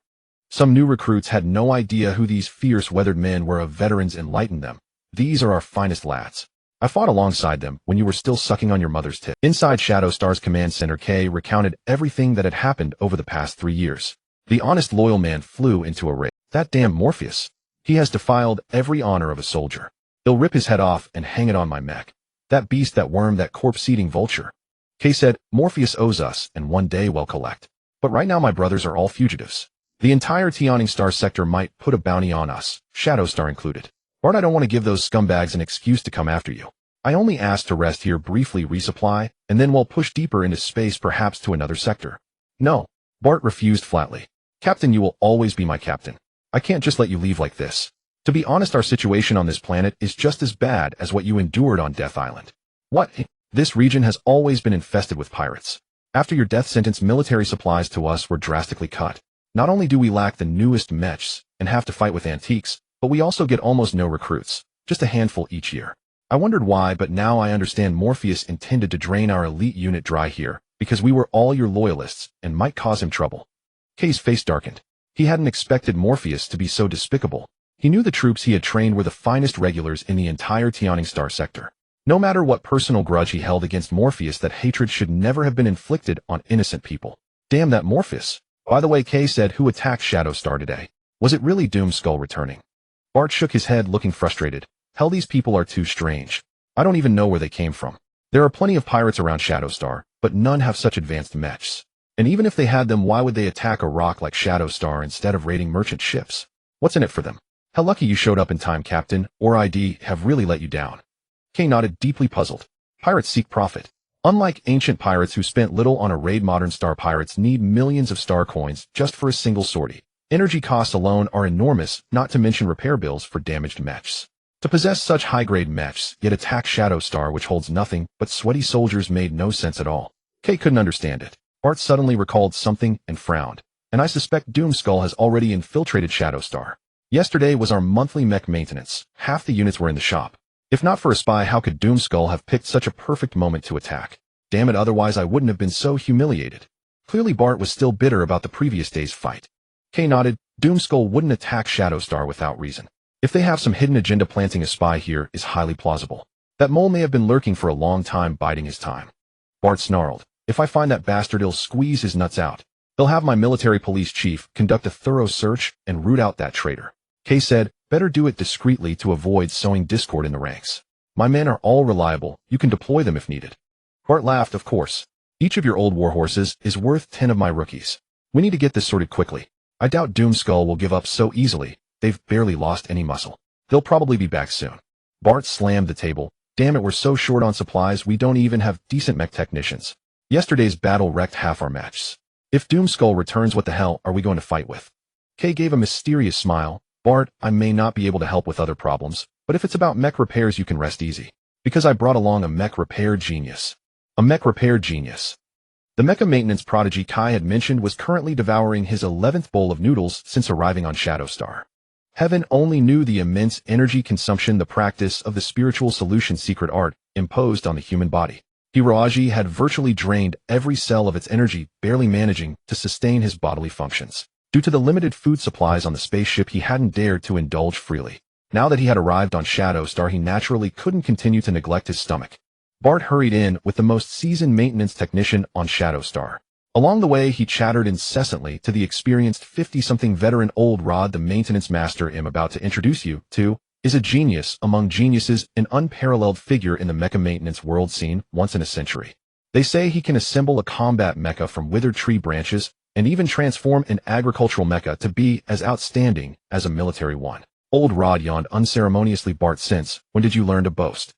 Speaker 1: Some new recruits had no idea who these fierce, weathered men were. Of veterans enlightened them. These are our finest lads. I fought alongside them when you were still sucking on your mother's tit. Inside Shadow Star's command center, K recounted everything that had happened over the past 3 years. The honest, loyal man flew into a rage. That damn Morpheus. He has defiled every honor of a soldier. He'll rip his head off and hang it on my mech. That beast, that worm, that corpse-eating vulture. K said, Morpheus owes us, and one day we'll collect. But right now my brothers are all fugitives. The entire Yearning Star sector might put a bounty on us, Shadow Star included. Bart, I don't want to give those scumbags an excuse to come after you. I only asked to rest here briefly, resupply, and then we'll push deeper into space, perhaps to another sector. No. Bart refused flatly. Captain, you will always be my captain. I can't just let you leave like this. To be honest, our situation on this planet is just as bad as what you endured on Death Island. What? This region has always been infested with pirates. After your death sentence, military supplies to us were drastically cut. Not only do we lack the newest Mechs and have to fight with antiques, but we also get almost no recruits, just a handful each year. I wondered why, but now I understand Morpheus intended to drain our elite unit dry here, because we were all your loyalists and might cause him trouble. Kay's face darkened. He hadn't expected Morpheus to be so despicable. He knew the troops he had trained were the finest regulars in the entire Yearning Star sector. No matter what personal grudge he held against Morpheus, that hatred should never have been inflicted on innocent people. Damn that Morpheus. By the way, Kay said, who attacked Shadow Star today? Was it really Doomskull returning? Bart shook his head, looking frustrated. Hell, these people are too strange. I don't even know where they came from. There are plenty of pirates around Shadow Star, but none have such advanced mechs. And even if they had them, why would they attack a rock like Shadow Star instead of raiding merchant ships? What's in it for them? How lucky you showed up in time, Captain, or I'd have really let you down. Kay nodded, deeply puzzled. Pirates seek profit. Unlike ancient pirates who spent little on a raid, modern star pirates need millions of star coins just for a single sortie. Energy costs alone are enormous, not to mention repair bills for damaged mechs. To possess such high-grade mechs, yet attack Shadow Star, which holds nothing but sweaty soldiers, made no sense at all. Kay couldn't understand it. Bart suddenly recalled something and frowned. And I suspect Doomskull has already infiltrated Shadow Star. Yesterday was our monthly mech maintenance. Half the units were in the shop. If not for a spy, how could Doomskull have picked such a perfect moment to attack? Damn it, otherwise I wouldn't have been so humiliated. Clearly Bart was still bitter about the previous day's fight. Kay nodded. Doomskull wouldn't attack Shadow Star without reason. If they have some hidden agenda, planting a spy here is highly plausible. That mole may have been lurking for a long time, biding his time. Bart snarled. If I find that bastard, I'll squeeze his nuts out. They'll have my military police chief conduct a thorough search and root out that traitor. Kay said, better do it discreetly to avoid sowing discord in the ranks. My men are all reliable. You can deploy them if needed. Bart laughed. Of course. Each of your old warhorses is worth 10 of my rookies. We need to get this sorted quickly. I doubt Doomskull will give up so easily. They've barely lost any muscle. They'll probably be back soon. Bart slammed the table. Damn it, we're so short on supplies, we don't even have decent mech technicians. Yesterday's battle wrecked half our matches. If Doomskull returns, what the hell are we going to fight with? Kay gave a mysterious smile. Bart, I may not be able to help with other problems, but if it's about mech repairs, you can rest easy. Because I brought along a mech repair genius. A mech repair genius. The mecha maintenance prodigy Kai had mentioned was currently devouring his 11th bowl of noodles since arriving on Shadow Star. Heaven only knew the immense energy consumption the practice of the spiritual solution secret art imposed on the human body. Hiroaji had virtually drained every cell of its energy, barely managing to sustain his bodily functions. Due to the limited food supplies on the spaceship, he hadn't dared to indulge freely. Now that he had arrived on Shadow Star, he naturally couldn't continue to neglect his stomach. Bart hurried in with the most seasoned maintenance technician on Shadow Star. Along the way, he chattered incessantly to the experienced 50-something veteran. Old Rod, the maintenance master I'm about to introduce you to, is a genius among geniuses, an unparalleled figure in the mecha maintenance world, seen once in a century. They say he can assemble a combat mecha from withered tree branches and even transform an agricultural mecha to be as outstanding as a military one. Old Rod yawned unceremoniously. Bart, since when did you learn to boast?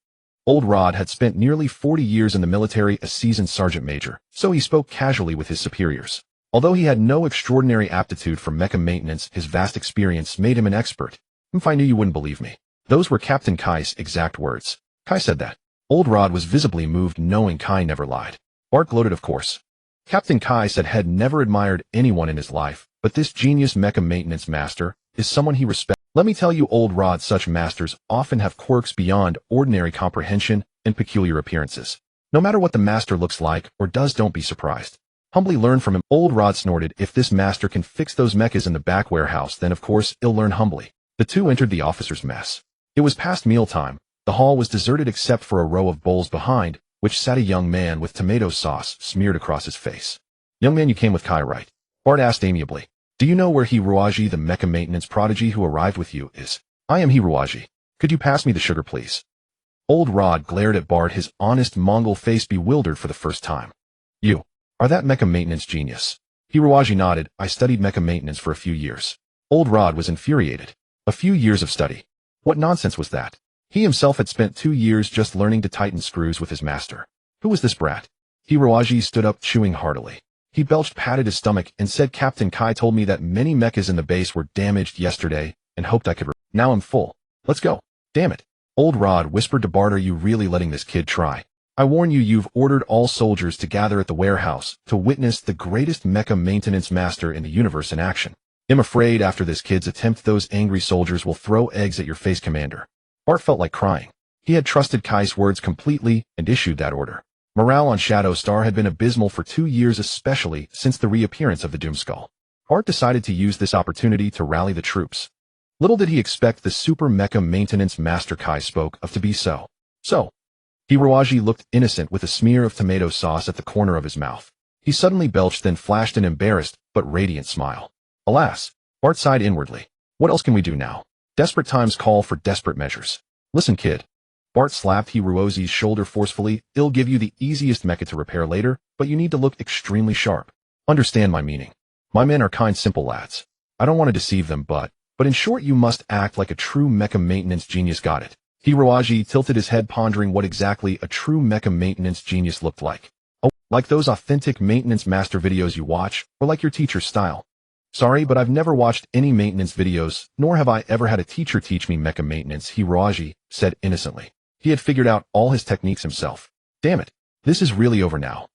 Speaker 1: Old Rod had spent nearly 40 years in the military, a seasoned sergeant major, so he spoke casually with his superiors. Although he had no extraordinary aptitude for mecha maintenance, his vast experience made him an expert. If I knew, you wouldn't believe me. Those were Captain Kai's exact words. Kai said that. Old Rod was visibly moved, knowing Kai never lied. Bart gloated. Of course. Captain Kai said had never admired anyone in his life, but this genius mecha maintenance master is someone he respects. Let me tell you, Old Rod, such masters often have quirks beyond ordinary comprehension and peculiar appearances. No matter what the master looks like or does, don't be surprised. Humbly learn from him. Old Rod snorted. If this master can fix those mechas in the back warehouse, then of course he'll learn humbly. The two entered the officer's mess. It was past mealtime. The hall was deserted except for a row of bowls behind which sat a young man with tomato sauce smeared across his face. Young man, you came with Kai, right? Bart asked amiably. Do you know where Hiroaji, the mecha maintenance prodigy who arrived with you, is? I am Hiroaji. Could you pass me the sugar, please? Old Rod glared at Bart, his honest Mongol face bewildered for the first time. You are that mecha maintenance genius? Hiroaji nodded. I studied mecha maintenance for a few years. Old Rod was infuriated. A few years of study. What nonsense was that? He himself had spent 2 years just learning to tighten screws with his master. Who was this brat? Hiroaji stood up, chewing heartily. He belched, patted his stomach, and said, Captain Kai told me that many mechas in the base were damaged yesterday and hoped I could Now I'm full. Let's go. Damn it. Old Rod whispered to Bart, are you really letting this kid try? I warn you, you've ordered all soldiers to gather at the warehouse to witness the greatest mecha maintenance master in the universe in action. I'm afraid after this kid's attempt, those angry soldiers will throw eggs at your face, Commander. Bart felt like crying. He had trusted Kai's words completely and issued that order. Morale on Shadow Star had been abysmal for 2 years, especially since the reappearance of the Doomskull. Bart decided to use this opportunity to rally the troops. Little did he expect the super mecha maintenance master Kai spoke of to be so. Hiroaji looked innocent with a smear of tomato sauce at the corner of his mouth. He suddenly belched, then flashed an embarrassed but radiant smile. Alas, Bart sighed inwardly. What else can we do now? Desperate times call for desperate measures. Listen, kid. Bart slapped Hiroaji's shoulder forcefully. I'll give you the easiest mecha to repair later, but you need to look extremely sharp. Understand my meaning. My men are kind, simple lads. I don't want to deceive them, but in short, you must act like a true mecha maintenance genius. Got it? Hiroaji tilted his head, pondering what exactly a true mecha maintenance genius looked like. Oh, like those authentic maintenance master videos you watch, or like your teacher's style? Sorry, but I've never watched any maintenance videos, nor have I ever had a teacher teach me mecha maintenance, Hiroaji said innocently. He had figured out all his techniques himself. Damn it, this is really over now.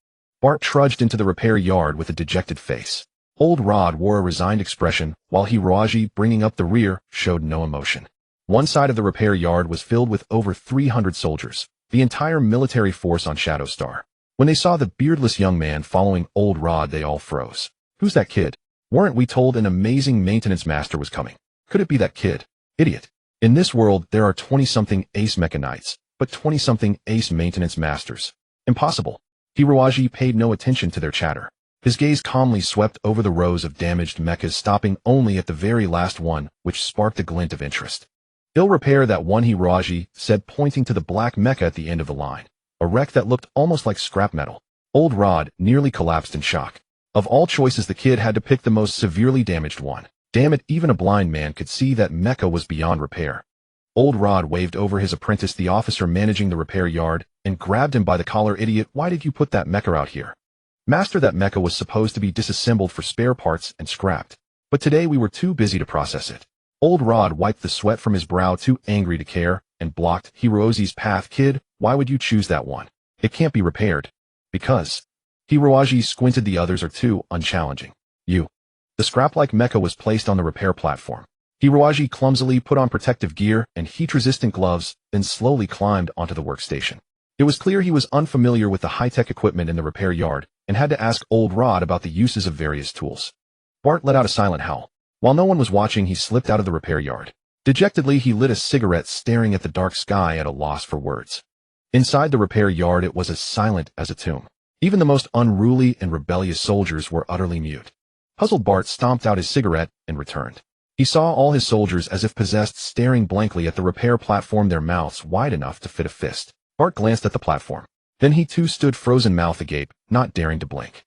Speaker 1: Bart trudged into the repair yard with a dejected face. Old Rod wore a resigned expression, while Hiroaji, bringing up the rear, showed no emotion. One side of the repair yard was filled with over 300 soldiers, the entire military force on Shadow Star. When they saw the beardless young man following Old Rod, they all froze. Who's that kid? Weren't we told an amazing maintenance master was coming? Could it be that kid? Idiot. In this world, there are 20-something ace mecha knights, but 20-something ace maintenance masters. Impossible. Hiroaji paid no attention to their chatter. His gaze calmly swept over the rows of damaged mechas, stopping only at the very last one, which sparked a glint of interest. He'll repair that one, Hiroaji said, pointing to the black mecha at the end of the line. A wreck that looked almost like scrap metal. Old Rod nearly collapsed in shock. Of all choices, the kid had to pick the most severely damaged one. Damn it, even a blind man could see that mecha was beyond repair. Old Rod waved over his apprentice, the officer managing the repair yard, and grabbed him by the collar. Idiot, why did you put that mecha out here? Master, that mecha was supposed to be disassembled for spare parts and scrapped. But today we were too busy to process it. Old Rod wiped the sweat from his brow, too angry to care, and blocked Hiroaji's path. Kid, why would you choose that one? It can't be repaired. Because. Hiroaji squinted. The others are too unchallenging. The scrap-like mecha was placed on the repair platform. Hiroaji clumsily put on protective gear and heat-resistant gloves, then slowly climbed onto the workstation. It was clear he was unfamiliar with the high-tech equipment in the repair yard and had to ask Old Rod about the uses of various tools. Bart let out a silent howl. While no one was watching, he slipped out of the repair yard. Dejectedly, he lit a cigarette, staring at the dark sky at a loss for words. Inside the repair yard, it was as silent as a tomb. Even the most unruly and rebellious soldiers were utterly mute. Puzzled, Bart stomped out his cigarette and returned. He saw all his soldiers, as if possessed, staring blankly at the repair platform, their mouths wide enough to fit a fist. Bart glanced at the platform. Then he too stood frozen, mouth agape, not daring to blink.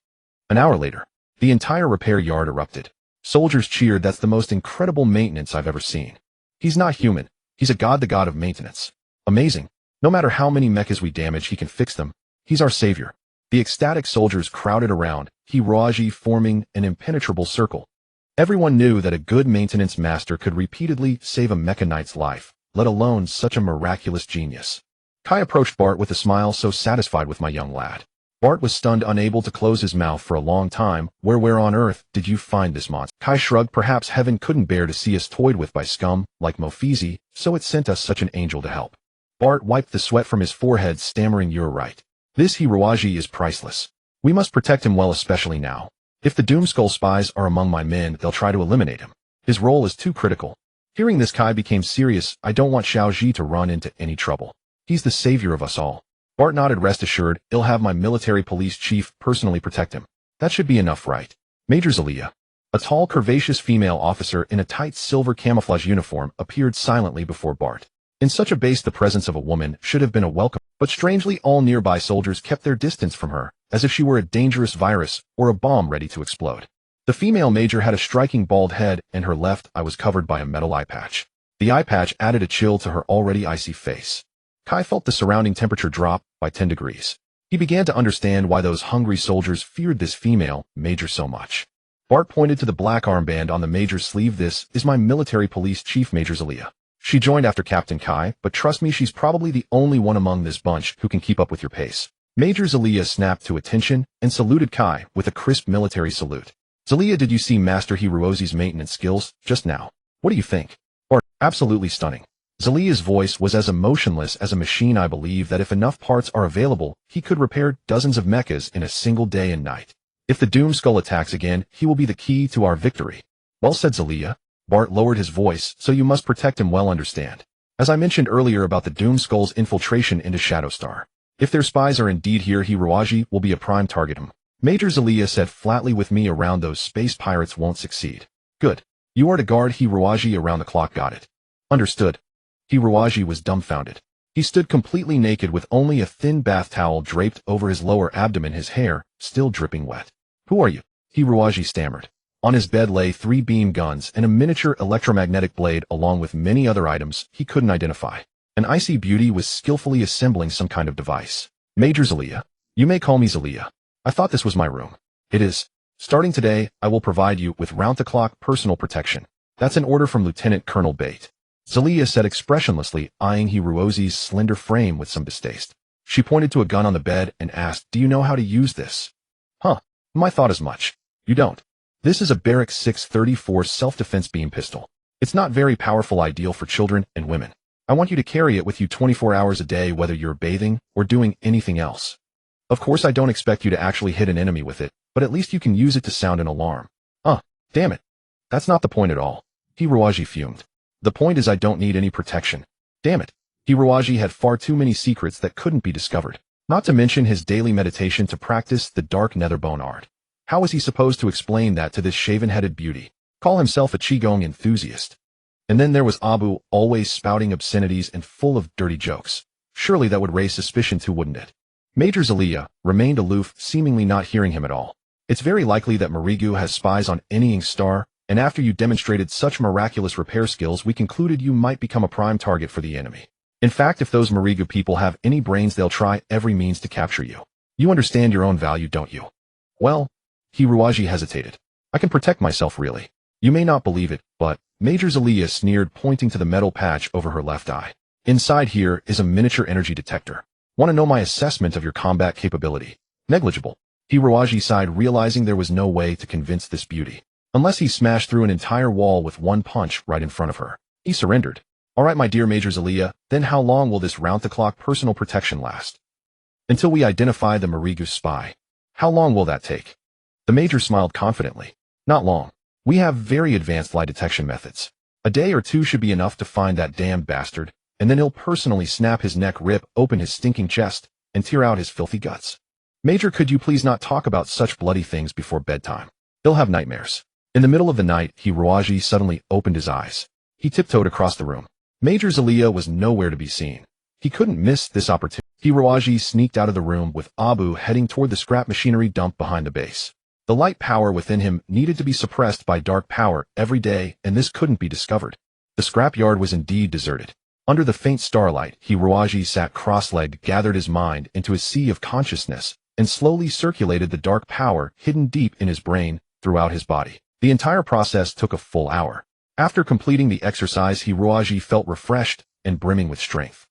Speaker 1: An hour later, the entire repair yard erupted. Soldiers cheered. That's the most incredible maintenance I've ever seen. He's not human. He's a god, the god of maintenance. Amazing. No matter how many mechas we damage, he can fix them. He's our savior. The ecstatic soldiers crowded around, Hiroaji forming an impenetrable circle. Everyone knew that a good maintenance master could repeatedly save a mecha knight's life, let alone such a miraculous genius. Kai approached Bart with a smile. So satisfied with my young lad. Bart was stunned, unable to close his mouth for a long time. Where on earth did you find this monster? Kai shrugged. Perhaps heaven couldn't bear to see us toyed with by scum like Mofizi, so it sent us such an angel to help. Bart wiped the sweat from his forehead, stammering, you're right. This Hiroaji is priceless. We must protect him well, especially now. If the Doomskull spies are among my men, they'll try to eliminate him. His role is too critical. Hearing this, Kai became serious. I don't want Xiaoji to run into any trouble. He's the savior of us all. Bart nodded. Rest assured, I'll have my military police chief personally protect him. That should be enough, right? Major Zelia, a tall, curvaceous female officer in a tight silver camouflage uniform, appeared silently before Bart. In such a base, the presence of a woman should have been a welcome, but strangely all nearby soldiers kept their distance from her, as if she were a dangerous virus or a bomb ready to explode. The female major had a striking bald head, and her left eye was covered by a metal eye patch. The eye patch added a chill to her already icy face. Kai felt the surrounding temperature drop by 10 degrees. He began to understand why those hungry soldiers feared this female major so much. Bart pointed to the black armband on the major's sleeve. This is my military police chief, Major Zelia. She joined after Captain Kai, but trust me, she's probably the only one among this bunch who can keep up with your pace. Major Zelia snapped to attention and saluted Kai with a crisp military salute. Zelia, did you see Master Hirozi's maintenance skills just now? What do you think? Or, absolutely stunning. Zelia's voice was as emotionless as a machine. I believe that if enough parts are available, he could repair dozens of mechas in a single day and night. If the Doom Skull attacks again, he will be the key to our victory. Well said, Zelia. Bart lowered his voice, so you must protect him well, understand. As I mentioned earlier about the Doom Skull's infiltration into Shadowstar. If their spies are indeed here, Hiroaji will be a prime target. Major Zelia said flatly, with me around, those space pirates won't succeed. Good. You are to guard Hiroaji around the clock, got it. Understood. Hiroaji was dumbfounded. He stood completely naked with only a thin bath towel draped over his lower abdomen, his hair still dripping wet. Who are you? Hiroaji stammered. On his bed lay 3 beam guns and a miniature electromagnetic blade along with many other items he couldn't identify. An icy beauty was skillfully assembling some kind of device. Major Zelia. You may call me Zelia. I thought this was my room. It is. Starting today, I will provide you with round-the-clock personal protection. That's an order from Lieutenant Colonel Bate. Zelia said expressionlessly, eyeing Hirozi's slender frame with some distaste. She pointed to a gun on the bed and asked, do you know how to use this? Huh. I thought as much. You don't. This is a Barrack 634 self-defense beam pistol. It's not very powerful, ideal for children and women. I want you to carry it with you 24 hours a day, whether you're bathing or doing anything else. Of course, I don't expect you to actually hit an enemy with it, but at least you can use it to sound an alarm. Damn it. That's not the point at all. Hiroaji fumed. The point is I don't need any protection. Damn it. Hiroaji had far too many secrets that couldn't be discovered. Not to mention his daily meditation to practice the dark netherbone art. How was he supposed to explain that to this shaven-headed beauty? Call himself a Qigong enthusiast. And then there was Abu, always spouting obscenities and full of dirty jokes. Surely that would raise suspicion too, wouldn't it? Major Zelia remained aloof, seemingly not hearing him at all. It's very likely that Marigu has spies on any star, and after you demonstrated such miraculous repair skills, we concluded you might become a prime target for the enemy. In fact, if those Marigu people have any brains, they'll try every means to capture you. You understand your own value, don't you? Well, Hiroaji hesitated. I can protect myself, really. You may not believe it, but Major Zelia sneered, pointing to the metal patch over her left eye. Inside here is a miniature energy detector. Want to know my assessment of your combat capability? Negligible. Hiroaji sighed, realizing there was no way to convince this beauty. Unless he smashed through an entire wall with one punch right in front of her. He surrendered. All right, my dear Major Zelia, then how long will this round-the-clock personal protection last? Until we identify the Marigu spy. How long will that take? The Major smiled confidently. Not long. We have very advanced lie detection methods. A day or two should be enough to find that damned bastard, and then he'll personally snap his neck, rip open his stinking chest, and tear out his filthy guts. Major, could you please not talk about such bloody things before bedtime? He'll have nightmares. In the middle of the night, Hiroaji suddenly opened his eyes. He tiptoed across the room. Major Zelia was nowhere to be seen. He couldn't miss this opportunity. Hiroaji sneaked out of the room with Abu heading toward the scrap machinery dump behind the base. The light power within him needed to be suppressed by dark power every day, and this couldn't be discovered. The scrapyard was indeed deserted. Under the faint starlight, Hiroaji sat cross-legged, gathered his mind into a sea of consciousness, and slowly circulated the dark power hidden deep in his brain throughout his body. The entire process took a full hour. After completing the exercise, Hiroaji felt refreshed and brimming with strength.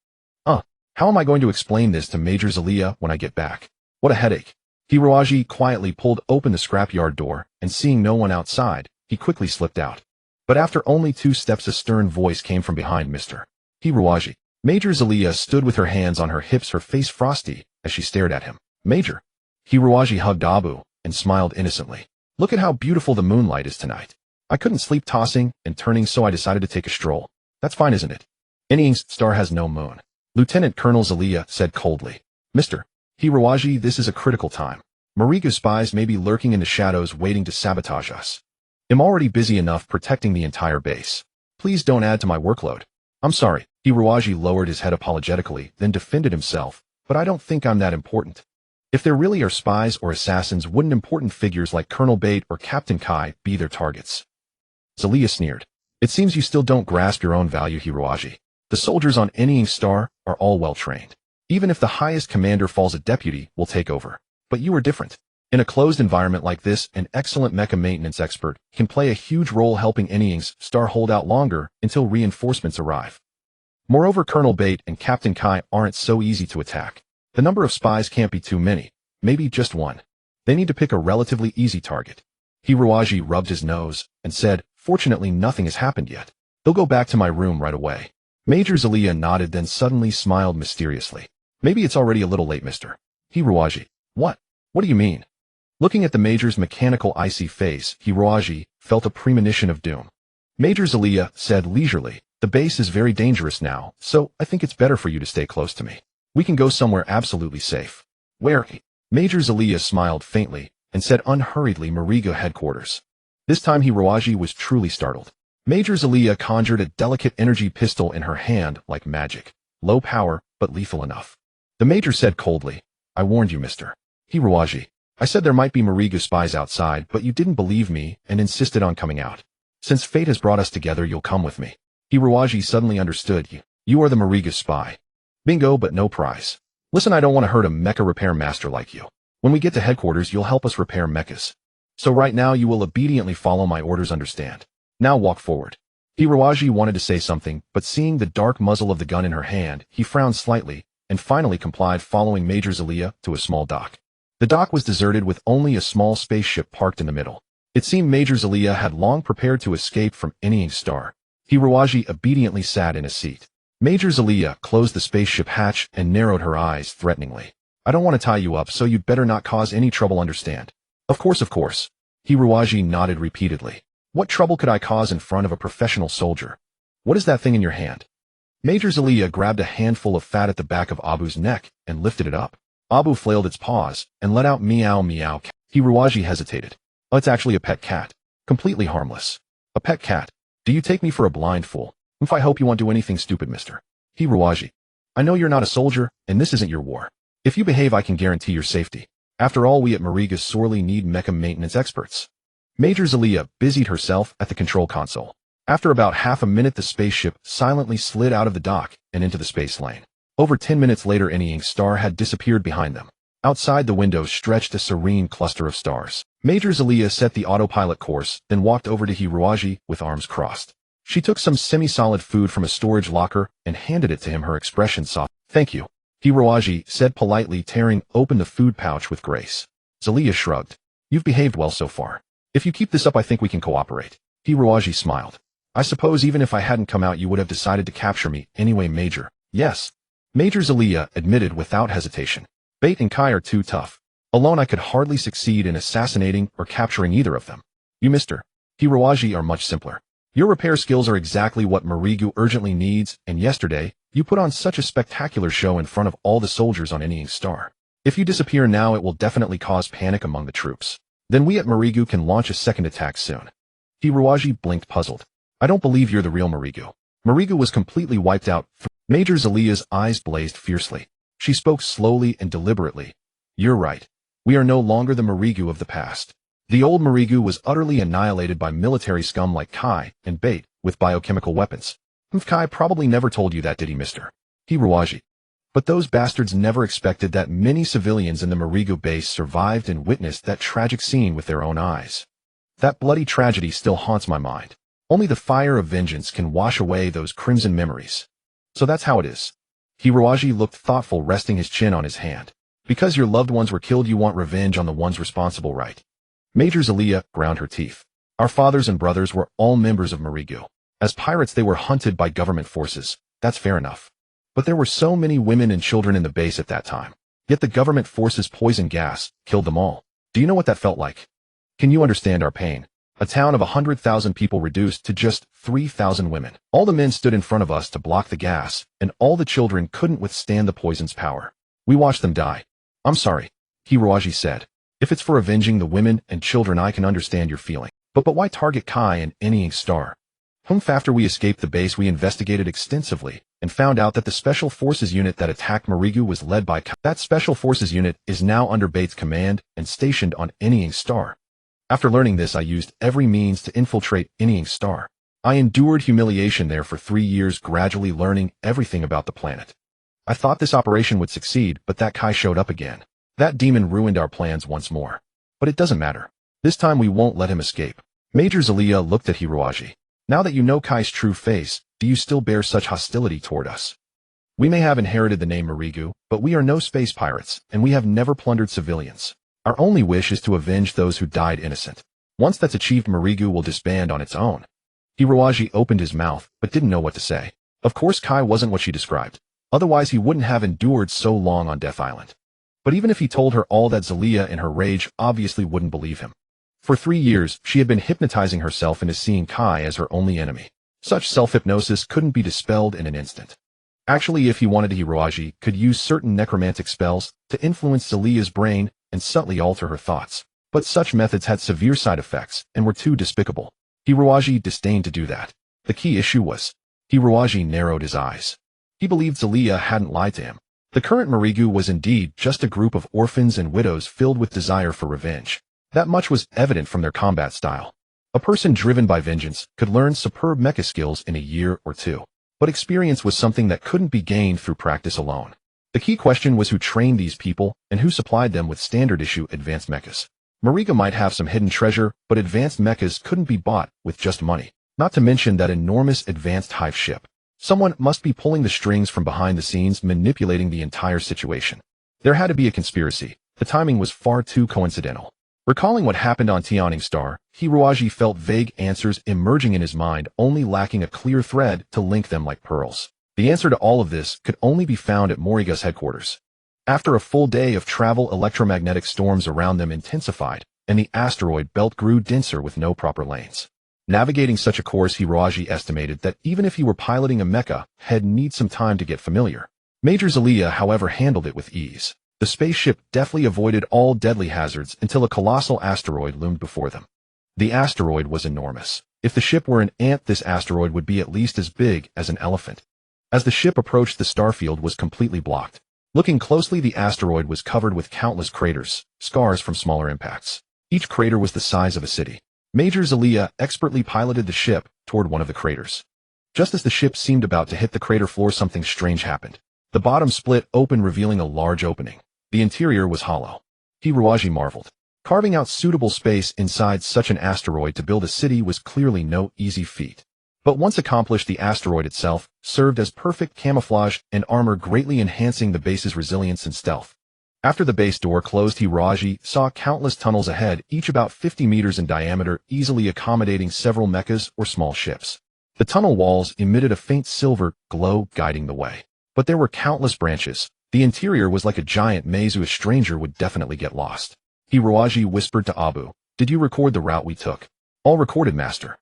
Speaker 1: How am I going to explain this to Major Zelia when I get back? What a headache. Hiroaji quietly pulled open the scrapyard door, and seeing no one outside, he quickly slipped out. But after only 2 steps, a stern voice came from behind Mr. Hiroaji. Major Zelia stood with her hands on her hips, her face frosty, as she stared at him. Major. Hiroaji hugged Abu, and smiled innocently. Look at how beautiful the moonlight is tonight. I couldn't sleep tossing and turning, so I decided to take a stroll. That's fine, isn't it? Any star has no moon. Lieutenant Colonel Zelia said coldly. Mr. Hiroaji, this is a critical time. Marigu spies may be lurking in the shadows waiting to sabotage us. I'm already busy enough protecting the entire base. Please don't add to my workload. I'm sorry. Hiroaji lowered his head apologetically, then defended himself, but I don't think I'm that important. If there really are spies or assassins, wouldn't important figures like Colonel Bate or Captain Kai be their targets? Zelia sneered. It seems you still don't grasp your own value, Hiroaji. The soldiers on any star are all well trained. Even if the highest commander falls, a deputy will take over. But you are different. In a closed environment like this, an excellent mecha maintenance expert can play a huge role helping any star hold out longer until reinforcements arrive. Moreover, Colonel Bate and Captain Kai aren't so easy to attack. The number of spies can't be too many, maybe just one. They need to pick a relatively easy target. Hiroaji rubbed his nose and said, fortunately nothing has happened yet. They'll go back to my room right away. Major Zelia nodded, then suddenly smiled mysteriously. Maybe it's already a little late, Mr. Hiroaji. What? What do you mean? Looking at the Major's mechanical icy face, Hiroaji felt a premonition of doom. Major Zelia said leisurely, the base is very dangerous now, so I think it's better for you to stay close to me. We can go somewhere absolutely safe. Where? Major Zelia smiled faintly and said unhurriedly, Mariga headquarters. This time Hiroaji was truly startled. Major Zelia conjured a delicate energy pistol in her hand like magic. Low power, but lethal enough. The Major said coldly, I warned you, Mr. Hiroaji. I said there might be Mariga spies outside, but you didn't believe me and insisted on coming out. Since fate has brought us together, you'll come with me. Hiroaji suddenly understood. You are the Mariga spy. Bingo, but no prize. Listen, I don't want to hurt a mecha repair master like you. When we get to headquarters, you'll help us repair mechas. So right now you will obediently follow my orders, understand? Now walk forward. Hiroaji wanted to say something, but seeing the dark muzzle of the gun in her hand, he frowned slightly and finally complied, following Major Zelia to a small dock. The dock was deserted with only a small spaceship parked in the middle. It seemed Major Zelia had long prepared to escape from any star. Hiroaji obediently sat in a seat. Major Zelia closed the spaceship hatch and narrowed her eyes threateningly. I don't want to tie you up, so you'd better not cause any trouble, understand? Of course, of course. Hiroaji nodded repeatedly. What trouble could I cause in front of a professional soldier? What is that thing in your hand? Major Zelia grabbed a handful of fat at the back of Abu's neck and lifted it up. Abu flailed its paws and let out meow meow. Hiroaji hesitated. Oh, it's actually a pet cat. Completely harmless. A pet cat. Do you take me for a blind fool? If I hope you won't do anything stupid, Mr. Hiroaji. I know you're not a soldier, and this isn't your war. If you behave, I can guarantee your safety. After all, we at Mariga sorely need mecha maintenance experts. Major Zelia busied herself at the control console. After about half a minute, the spaceship silently slid out of the dock and into the space lane. Over 10 minutes later, any star had disappeared behind them. Outside the window stretched a serene cluster of stars. Major Zelia set the autopilot course, then walked over to Hiroaji with arms crossed. She took some semi-solid food from a storage locker and handed it to him, her expression soft. Thank you, Hiroaji said politely, tearing open the food pouch with grace. Zelia shrugged. You've behaved well so far. If you keep this up, I think we can cooperate. Hiroaji smiled. I suppose even if I hadn't come out, you would have decided to capture me anyway, Major. Yes. Major Zelia admitted without hesitation. Bate and Kai are too tough. Alone I could hardly succeed in assassinating or capturing either of them. You, Mr. Hiroaji, are much simpler. Your repair skills are exactly what Marigu urgently needs, and yesterday, you put on such a spectacular show in front of all the soldiers on any star. If you disappear now, it will definitely cause panic among the troops. Then we at Marigu can launch a second attack soon. Hiroaji blinked, puzzled. I don't believe you're the real Marigu. Marigu was completely wiped out. Major Zelia's eyes blazed fiercely. She spoke slowly and deliberately. You're right. We are no longer the Marigu of the past. The old Marigu was utterly annihilated by military scum like Kai and Bate with biochemical weapons. Kai probably never told you that, did he, Mr. Hiroaji? But those bastards never expected that many civilians in the Marigu base survived and witnessed that tragic scene with their own eyes. That bloody tragedy still haunts my mind. Only the fire of vengeance can wash away those crimson memories. So that's how it is. Hiroaji looked thoughtful, resting his chin on his hand. Because your loved ones were killed, you want revenge on the ones responsible, right? Major Zelia ground her teeth. Our fathers and brothers were all members of Marigu. As pirates, they were hunted by government forces. That's fair enough. But there were so many women and children in the base at that time. Yet the government forces' poison gas killed them all. Do you know what that felt like? Can you understand our pain? A town of 100,000 people reduced to just 3,000 women. All the men stood in front of us to block the gas, and all the children couldn't withstand the poison's power. We watched them die. I'm sorry, Hiroaji said. If it's for avenging the women and children, I can understand your feeling. But why target Kai and any star? After we escaped the base, we investigated extensively and found out that the Special Forces unit that attacked Marigu was led by Kai. That Special Forces unit is now under Bate's command and stationed on any star. After learning this, I used every means to infiltrate any star. I endured humiliation there for 3 years, gradually learning everything about the planet. I thought this operation would succeed, but that Kai showed up again. That demon ruined our plans once more. But it doesn't matter. This time we won't let him escape. Major Zelia looked at Hiroaji. Now that you know Kai's true face, do you still bear such hostility toward us? We may have inherited the name Marigu, but we are no space pirates, and we have never plundered civilians. Our only wish is to avenge those who died innocent. Once that's achieved, Marigu will disband on its own. Hiroaji opened his mouth, but didn't know what to say. Of course Kai wasn't what she described. Otherwise he wouldn't have endured so long on Death Island. But even if he told her all that, Zelia in her rage obviously wouldn't believe him. For 3 years, she had been hypnotizing herself into seeing Kai as her only enemy. Such self-hypnosis couldn't be dispelled in an instant. Actually, if he wanted, Hiroaji could use certain necromantic spells to influence Zelia's brain and subtly alter her thoughts. But such methods had severe side effects and were too despicable. Hiroaji disdained to do that. The key issue was, Hiroaji narrowed his eyes. He believed Zelia hadn't lied to him. The current Marigu was indeed just a group of orphans and widows filled with desire for revenge. That much was evident from their combat style. A person driven by vengeance could learn superb mecha skills in a year or 2. But experience was something that couldn't be gained through practice alone. The key question was who trained these people and who supplied them with standard-issue advanced mechas. Mariga might have some hidden treasure, but advanced mechas couldn't be bought with just money. Not to mention that enormous advanced hive ship. Someone must be pulling the strings from behind the scenes, manipulating the entire situation. There had to be a conspiracy. The timing was far too coincidental. Recalling what happened on Tianing Star, Hiroaji felt vague answers emerging in his mind, only lacking a clear thread to link them like pearls. The answer to all of this could only be found at Moriga's headquarters. After a full day of travel, electromagnetic storms around them intensified, and the asteroid belt grew denser with no proper lanes. Navigating such a course, Hiroaji estimated that even if he were piloting a mecha, he'd need some time to get familiar. Major Zelia, however, handled it with ease. The spaceship deftly avoided all deadly hazards until a colossal asteroid loomed before them. The asteroid was enormous. If the ship were an ant, this asteroid would be at least as big as an elephant. As the ship approached, the starfield was completely blocked. Looking closely, the asteroid was covered with countless craters, scars from smaller impacts. Each crater was the size of a city. Major Zelia expertly piloted the ship toward one of the craters. Just as the ship seemed about to hit the crater floor, something strange happened. The bottom split open, revealing a large opening. The interior was hollow. Hiroaji marveled. Carving out suitable space inside such an asteroid to build a city was clearly no easy feat. But once accomplished, the asteroid itself served as perfect camouflage and armor, greatly enhancing the base's resilience and stealth. After the base door closed, Hiroaji saw countless tunnels ahead, each about 50 meters in diameter, easily accommodating several mechas or small ships. The tunnel walls emitted a faint silver glow, guiding the way. But there were countless branches. The interior was like a giant maze. A stranger would definitely get lost. Hiroaji whispered to Abu, "Did you record the route we took?" "All recorded, master."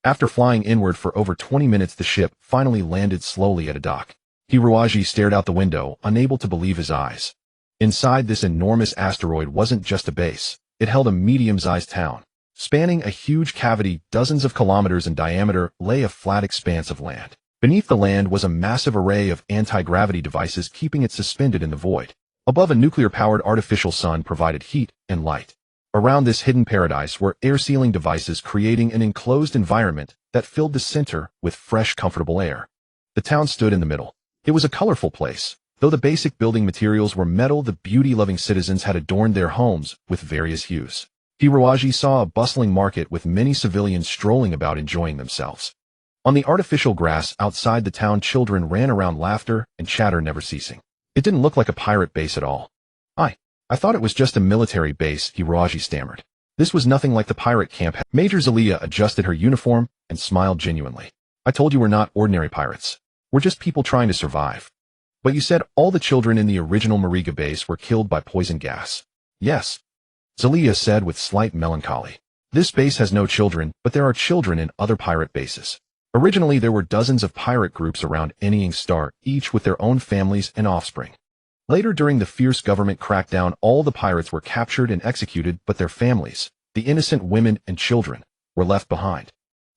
Speaker 1: After flying inward for over 20 minutes, the ship finally landed slowly at a dock. Hiroaji stared out the window, unable to believe his eyes. Inside this enormous asteroid wasn't just a base. It held a medium-sized town. Spanning a huge cavity dozens of kilometers in diameter lay a flat expanse of land. Beneath the land was a massive array of anti-gravity devices, keeping it suspended in the void. Above, a nuclear-powered artificial sun provided heat and light. Around this hidden paradise were air-sealing devices, creating an enclosed environment that filled the center with fresh, comfortable air. The town stood in the middle. It was a colorful place. Though the basic building materials were metal, the beauty-loving citizens had adorned their homes with various hues. Hiroaji saw a bustling market with many civilians strolling about, enjoying themselves. On the artificial grass outside the town, children ran around, laughter and chatter never ceasing. It didn't look like a pirate base at all. I thought it was just a military base," Hiroaji stammered. This was nothing like the pirate camp. Major Zelia adjusted her uniform and smiled genuinely. "I told you we're not ordinary pirates. We're just people trying to survive." "But you said all the children in the original Mariga base were killed by poison gas." "Yes," Zelia said with slight melancholy. "This base has no children, but there are children in other pirate bases. Originally, there were dozens of pirate groups around Undead Star, each with their own families and offspring. Later, during the fierce government crackdown, all the pirates were captured and executed, but their families, the innocent women and children, were left behind.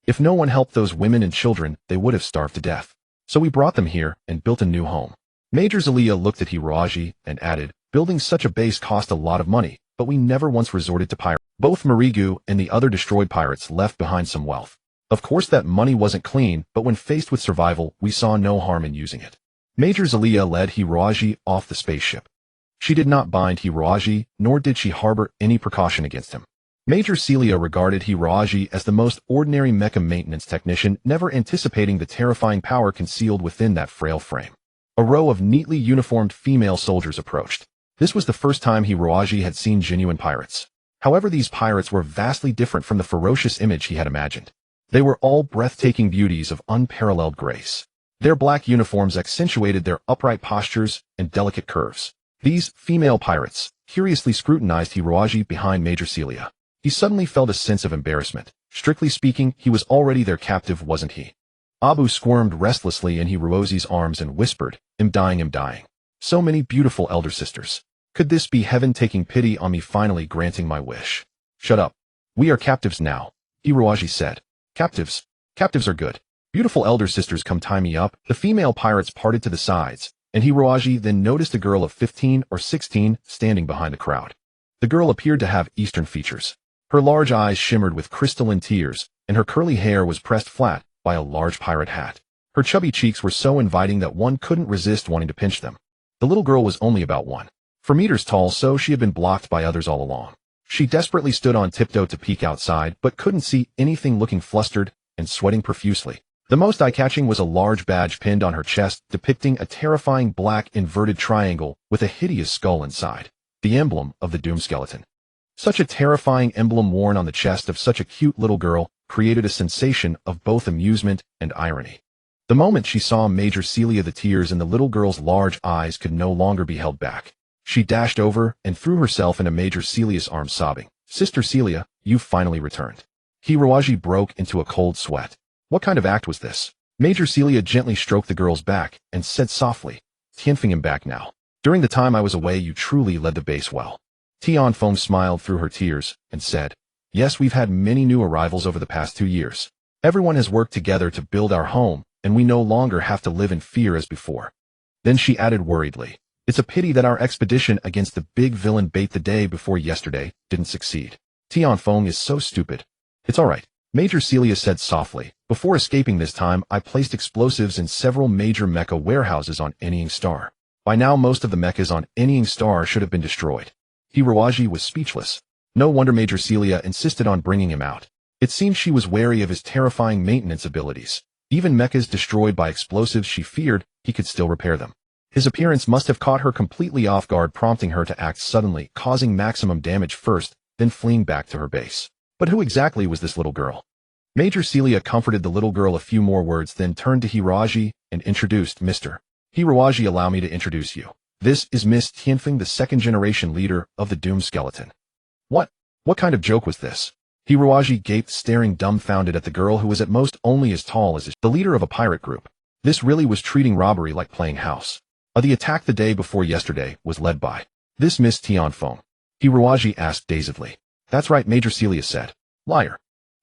Speaker 1: If no one helped those women and children, they would have starved to death. So we brought them here and built a new home." Major Zelia looked at Hiroaji and added, "Building such a base cost a lot of money, but we never once resorted to piracy. Both Marigu and the other destroyed pirates left behind some wealth. Of course that money wasn't clean, but when faced with survival, we saw no harm in using it." Major Zelia led Hiroaji off the spaceship. She did not bind Hiroaji, nor did she harbor any precaution against him. Major Celia regarded Hiroaji as the most ordinary mecha maintenance technician, never anticipating the terrifying power concealed within that frail frame. A row of neatly uniformed female soldiers approached. This was the first time Hiroaji had seen genuine pirates. However, these pirates were vastly different from the ferocious image he had imagined. They were all breathtaking beauties of unparalleled grace. Their black uniforms accentuated their upright postures and delicate curves. These female pirates curiously scrutinized Hiroaji behind Major Celia. He suddenly felt a sense of embarrassment. Strictly speaking, he was already their captive, wasn't he? Abu squirmed restlessly in Hiroaji's arms and whispered, "I'm dying, I'm dying. So many beautiful elder sisters. Could this be heaven taking pity on me, finally granting my wish?" "Shut up. We are captives now," Hiroaji said. "Captives? Captives are good. Beautiful elder sisters, come tie me up." The female pirates parted to the sides, and Hiroaji then noticed a girl of 15 or 16 standing behind the crowd. The girl appeared to have Eastern features. Her large eyes shimmered with crystalline tears, and her curly hair was pressed flat by a large pirate hat. Her chubby cheeks were so inviting that one couldn't resist wanting to pinch them. The little girl was only about 1.4 meters tall, so she had been blocked by others all along. She desperately stood on tiptoe to peek outside, but couldn't see anything, looking flustered and sweating profusely. The most eye-catching was a large badge pinned on her chest, depicting a terrifying black inverted triangle with a hideous skull inside, the emblem of the Doom Skeleton. Such a terrifying emblem worn on the chest of such a cute little girl created a sensation of both amusement and irony. The moment she saw Major Celia, the tears in the little girl's large eyes could no longer be held back. She dashed over and threw herself into Major Celia's arms, sobbing, "Sister Celia, you've finally returned." Hiroaji broke into a cold sweat. What kind of act was this? Major Celia gently stroked the girl's back and said softly, "Tianfeng, him back now. During the time I was away, you truly led the base well." Tianfeng smiled through her tears and said, "Yes, we've had many new arrivals over the past 2 years. Everyone has worked together to build our home, and we no longer have to live in fear as before." Then she added worriedly, "It's a pity that our expedition against the big villain Bait the day before yesterday didn't succeed. Tianfeng is so stupid." "It's all right," Major Celia said softly. "Before escaping this time, I placed explosives in several major mecha warehouses on Anying Star. By now, most of the mechas on Anying Star should have been destroyed." Hiroaji was speechless. No wonder Major Celia insisted on bringing him out. It seemed she was wary of his terrifying maintenance abilities. Even mechas destroyed by explosives, she feared he could still repair them. His appearance must have caught her completely off guard, prompting her to act suddenly, causing maximum damage first, then fleeing back to her base. But who exactly was this little girl? Major Celia comforted the little girl a few more words, then turned to Hiroaji and introduced, "Mr. Hiroaji, allow me to introduce you. This is Miss Tianfeng, the second-generation leader of the Doom Skeleton." What kind of joke was this? Hiroaji gaped, staring dumbfounded at the girl who was at most only as tall as the leader of a pirate group. This really was treating robbery like playing house. The attack the day before yesterday was led by this Miss Tianfeng, Hiroaji asked dazedly. "That's right," Major Celia said. "Liar."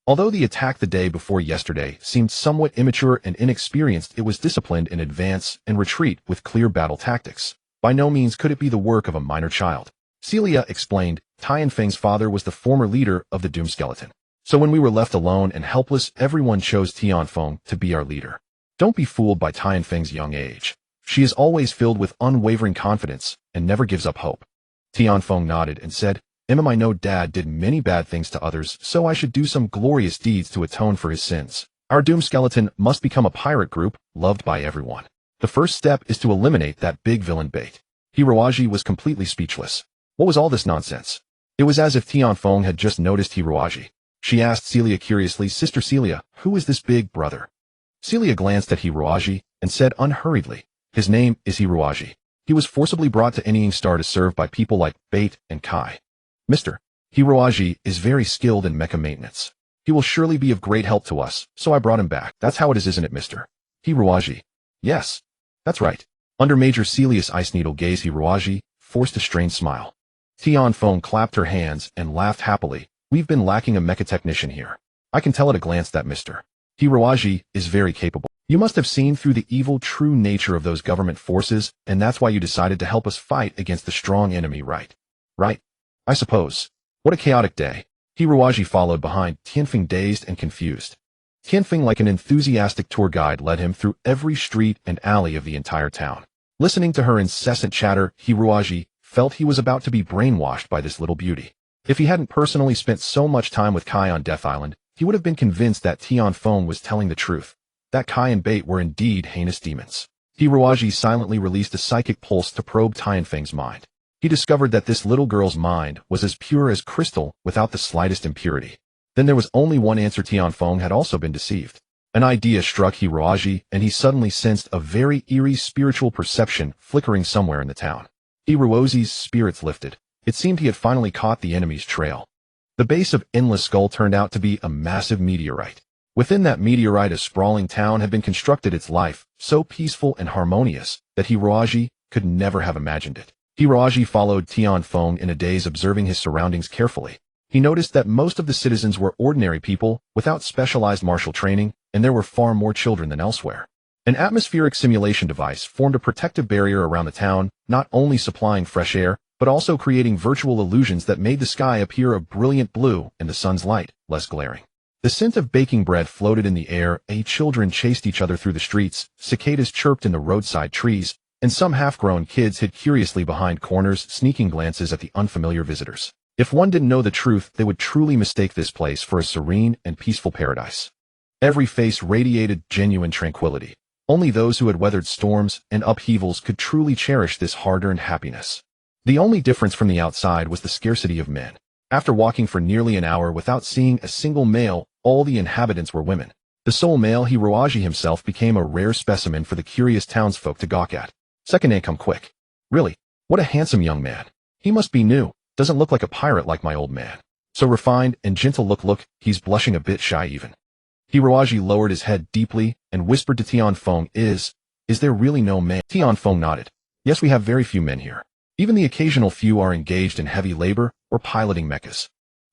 Speaker 1: Although the attack the day before yesterday seemed somewhat immature and inexperienced, it was disciplined in advance and retreat with clear battle tactics. By no means could it be the work of a minor child. Celia explained, "Tianfeng's father was the former leader of the Doom Skeleton. So when we were left alone and helpless, everyone chose Tianfeng to be our leader. Don't be fooled by Tianfeng's young age. She is always filled with unwavering confidence and never gives up hope." Tianfeng nodded and said, "I know Dad did many bad things to others, so I should do some glorious deeds to atone for his sins. Our Doom Skeleton must become a pirate group loved by everyone. The first step is to eliminate that big villain Bait." Hiroaji was completely speechless. What was all this nonsense? It was as if Tianfeng had just noticed Hiroaji. She asked Celia curiously, "Sister Celia, who is this big brother?" Celia glanced at Hiroaji and said unhurriedly, "His name is Hiroaji. He was forcibly brought to Anying Star to serve by people like Bait and Kai. Mr. Hiroaji is very skilled in mecha maintenance. He will surely be of great help to us, so I brought him back. That's how it is, isn't it, Mr. Hiroaji?" "Yes, that's right." Under Major Celia's ice needle gaze, Hiroaji forced a strained smile. Tianfeng clapped her hands and laughed happily. "We've been lacking a mecha technician here. I can tell at a glance that Mr. Hiroaji is very capable. You must have seen through the evil true nature of those government forces, and that's why you decided to help us fight against the strong enemy, right? Right? I suppose. What a chaotic day." Hiroaji followed behind, Tianfeng dazed and confused. Tianfeng, like an enthusiastic tour guide, led him through every street and alley of the entire town. Listening to her incessant chatter, Hiroaji felt he was about to be brainwashed by this little beauty. If he hadn't personally spent so much time with Kai on Death Island, he would have been convinced that Tianfeng was telling the truth, that Kai and Bait were indeed heinous demons. Hiroaji silently released a psychic pulse to probe Tianfeng's mind. He discovered that this little girl's mind was as pure as crystal without the slightest impurity. Then there was only one answer: Tianfeng had also been deceived. An idea struck Hiroaji, and he suddenly sensed a very eerie spiritual perception flickering somewhere in the town. Hiroaji's spirits lifted. It seemed he had finally caught the enemy's trail. The base of Endless Skull turned out to be a massive meteorite. Within that meteorite, a sprawling town had been constructed, its life so peaceful and harmonious that Hiroaji could never have imagined it. Hiroaji followed Tianfeng in a daze, observing his surroundings carefully. He noticed that most of the citizens were ordinary people without specialized martial training, and there were far more children than elsewhere. An atmospheric simulation device formed a protective barrier around the town, not only supplying fresh air, but also creating virtual illusions that made the sky appear a brilliant blue and the sun's light less glaring. The scent of baking bread floated in the air, children chased each other through the streets, cicadas chirped in the roadside trees, and some half-grown kids hid curiously behind corners, sneaking glances at the unfamiliar visitors. If one didn't know the truth, they would truly mistake this place for a serene and peaceful paradise. Every face radiated genuine tranquility. Only those who had weathered storms and upheavals could truly cherish this hard-earned happiness. The only difference from the outside was the scarcity of men. After walking for nearly an hour without seeing a single male, all the inhabitants were women. The sole male, Hiroaji himself, became a rare specimen for the curious townsfolk to gawk at. Second come quick. Really? What a handsome young man. He must be new. Doesn't look like a pirate like my old man. So refined and gentle, look, he's blushing a bit shy even. Hiroaji lowered his head deeply and whispered to Tianfeng, Is there really no man? Tianfeng nodded. Yes, we have very few men here. Even the occasional few are engaged in heavy labor or piloting mechas.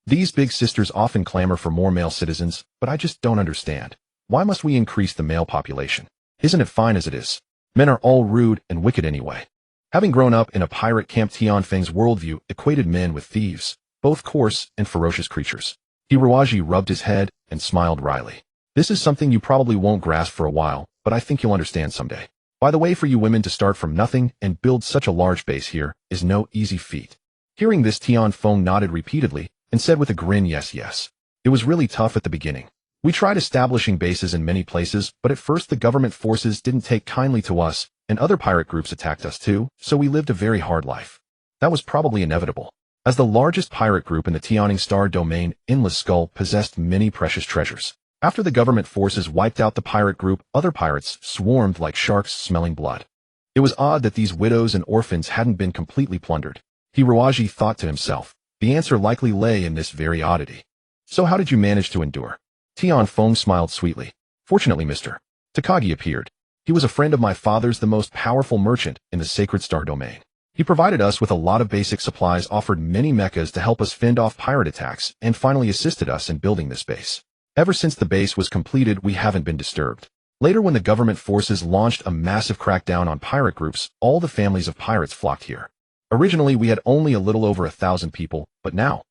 Speaker 1: These big sisters often clamor for more male citizens, but I just don't understand. Why must we increase the male population? Isn't it fine as it is? Men are all rude and wicked anyway. Having grown up in a pirate camp, Tianfeng's worldview equated men with thieves, both coarse and ferocious creatures. Hiroaji rubbed his head and smiled wryly. This is something you probably won't grasp for a while, but I think you'll understand someday. By the way, for you women to start from nothing and build such a large base here is no easy feat. Hearing this, Tianfeng nodded repeatedly and said with a grin, yes. It was really tough at the beginning. We tried establishing bases in many places, but at first the government forces didn't take kindly to us, and other pirate groups attacked us too, so we lived a very hard life. That was probably inevitable. As the largest pirate group in the Tianing Star domain, Endless Skull possessed many precious treasures. After the government forces wiped out the pirate group, other pirates swarmed like sharks smelling blood. It was odd that these widows and orphans hadn't been completely plundered. Hiroaji thought to himself. The answer likely lay in this very oddity. So how did you manage to endure? Tianfeng smiled sweetly. Fortunately, Mr. Takagi appeared. He was a friend of my father's, the most powerful merchant in the Sacred Star domain. He provided us with a lot of basic supplies, offered many mechas to help us fend off pirate attacks, and finally assisted us in building this base. Ever since the base was completed, we haven't been disturbed. Later, when the government forces launched a massive crackdown on pirate groups, all the families of pirates flocked here. Originally, we had only a little over 1,000 people, but now,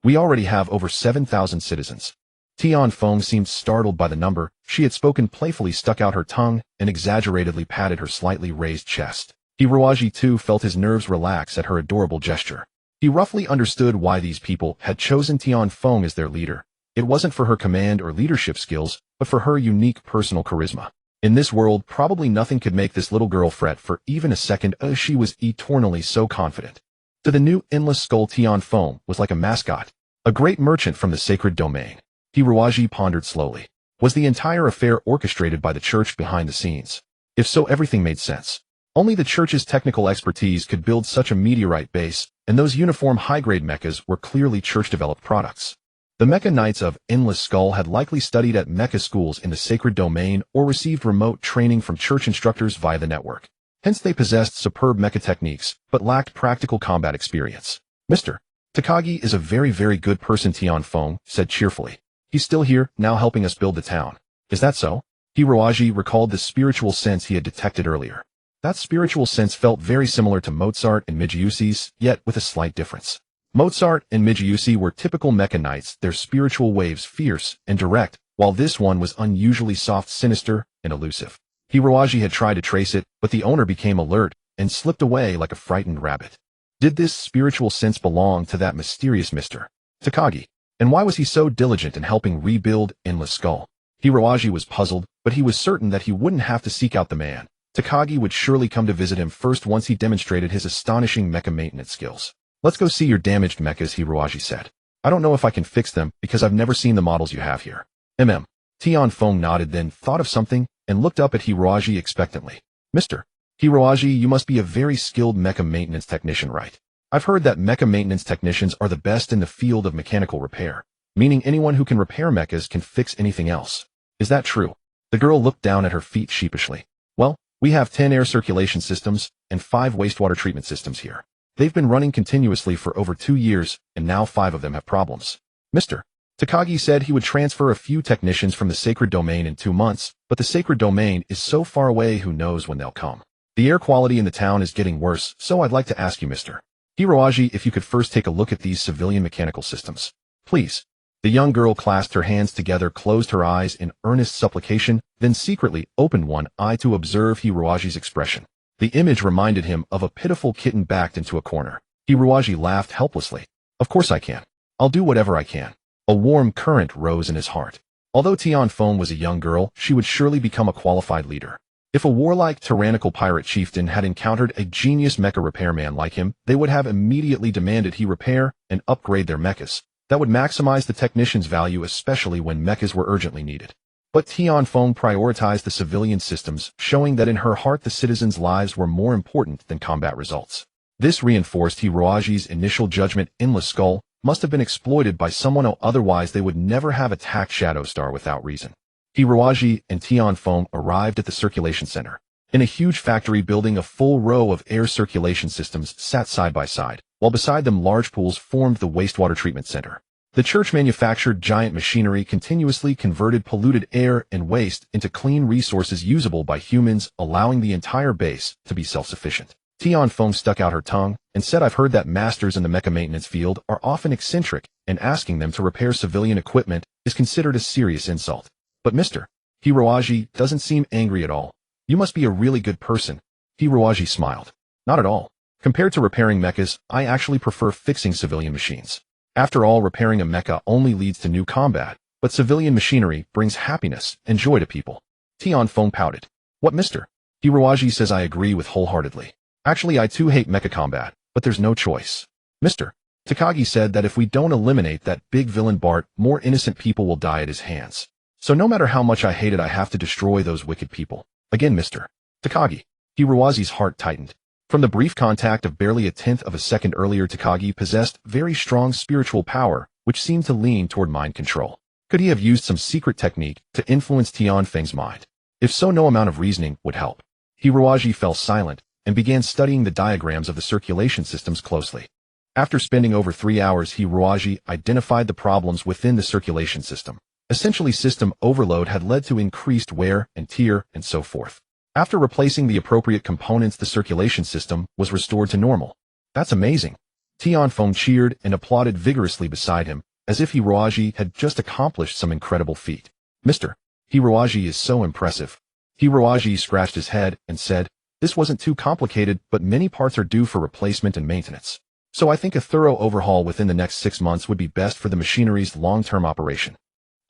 Speaker 1: we already have over 7,000 citizens. Tianfeng seemed startled by the number. She had spoken playfully, stuck out her tongue, and exaggeratedly patted her slightly raised chest. Hiroaji too felt his nerves relax at her adorable gesture. He roughly understood why these people had chosen Tianfeng as their leader. It wasn't for her command or leadership skills, but for her unique personal charisma. In this world, probably nothing could make this little girl fret for even a second, as she was eternally so confident. To the new Endless Skull, Tianfeng was like a mascot, a great merchant from the sacred domain. Hiroaji pondered slowly. Was the entire affair orchestrated by the church behind the scenes? If so, everything made sense. Only the church's technical expertise could build such a meteorite base, and those uniform high-grade mechas were clearly church-developed products. The Mecha Knights of Endless Skull had likely studied at mecha schools in the sacred domain or received remote training from church instructors via the network. Hence they possessed superb mecha techniques, but lacked practical combat experience. Mr. Takagi is a very, very good person, Tianfeng said cheerfully. He's still here, now helping us build the town. Is that so? Hiroaji recalled the spiritual sense he had detected earlier. That spiritual sense felt very similar to Mozart and Mijiusi's, yet with a slight difference. Mozart and Mijiusi were typical mecha knights, their spiritual waves fierce and direct, while this one was unusually soft, sinister, and elusive. Hiroaji had tried to trace it, but the owner became alert and slipped away like a frightened rabbit. Did this spiritual sense belong to that mysterious Mr. Takagi? And why was he so diligent in helping rebuild Endless Skull? Hiroaji was puzzled, but he was certain that he wouldn't have to seek out the man. Takagi would surely come to visit him first once he demonstrated his astonishing mecha maintenance skills. Let's go see your damaged mechas, Hiroaji said. I don't know if I can fix them because I've never seen the models you have here. Tianfeng nodded, then thought of something and looked up at Hiroaji expectantly. Mr. Hiroaji, you must be a very skilled mecha maintenance technician, right? I've heard that mecha maintenance technicians are the best in the field of mechanical repair, meaning anyone who can repair mechas can fix anything else. Is that true? The girl looked down at her feet sheepishly. Well, we have 10 air circulation systems and 5 wastewater treatment systems here. They've been running continuously for over 2 years, and now 5 of them have problems. Mr. Takagi said he would transfer a few technicians from the sacred domain in 2 months, but the sacred domain is so far away, who knows when they'll come. The air quality in the town is getting worse, so I'd like to ask you, Mr. Hiroaji, if you could first take a look at these civilian mechanical systems. Please. The young girl clasped her hands together, closed her eyes in earnest supplication, then secretly opened one eye to observe Hiroaji's expression. The image reminded him of a pitiful kitten backed into a corner. Hiroaji laughed helplessly. Of course I can. I'll do whatever I can. A warm current rose in his heart. Although Tianfeng was a young girl, she would surely become a qualified leader. If a warlike, tyrannical pirate chieftain had encountered a genius mecha repairman like him, they would have immediately demanded he repair and upgrade their mechas. That would maximize the technician's value, especially when mechas were urgently needed. But Tianfeng prioritized the civilian systems, showing that in her heart the citizens' lives were more important than combat results. This reinforced Hiroaji's initial judgment. Endless Skull must have been exploited by someone else, otherwise they would never have attacked Shadowstar without reason. Hiroaji and Tianfeng arrived at the circulation center. In a huge factory building, a full row of air circulation systems sat side by side, while beside them large pools formed the wastewater treatment center. The church manufactured giant machinery continuously converted polluted air and waste into clean resources usable by humans, allowing the entire base to be self-sufficient. Tianfeng stuck out her tongue and said, I've heard that masters in the mecha maintenance field are often eccentric, and asking them to repair civilian equipment is considered a serious insult. But Mr. Hiroaji doesn't seem angry at all. You must be a really good person. Hiroaji smiled. Not at all. Compared to repairing mechas, I actually prefer fixing civilian machines. After all, repairing a mecha only leads to new combat, but civilian machinery brings happiness and joy to people. Tianfeng pouted. What, Mr. Hiroaji says I agree with wholeheartedly. Actually, I too hate mecha combat, but there's no choice. Mr. Takagi said that if we don't eliminate that big villain Bart, more innocent people will die at his hands. So no matter how much I hate it, I have to destroy those wicked people. Again, Mr. Takagi. Hiroaji's heart tightened. From the brief contact of barely a tenth of a second earlier, Takagi possessed very strong spiritual power, which seemed to lean toward mind control. Could he have used some secret technique to influence Tianfeng's mind? If so, no amount of reasoning would help. Hiroaji fell silent and began studying the diagrams of the circulation systems closely. After spending over 3 hours, Hiroaji identified the problems within the circulation system. Essentially, system overload had led to increased wear and tear and so forth. After replacing the appropriate components, the circulation system was restored to normal. That's amazing. Tianfeng cheered and applauded vigorously beside him, as if Hiroaji had just accomplished some incredible feat. Mr. Hiroaji is so impressive. Hiroaji scratched his head and said, this wasn't too complicated, but many parts are due for replacement and maintenance. So I think a thorough overhaul within the next 6 months would be best for the machinery's long-term operation.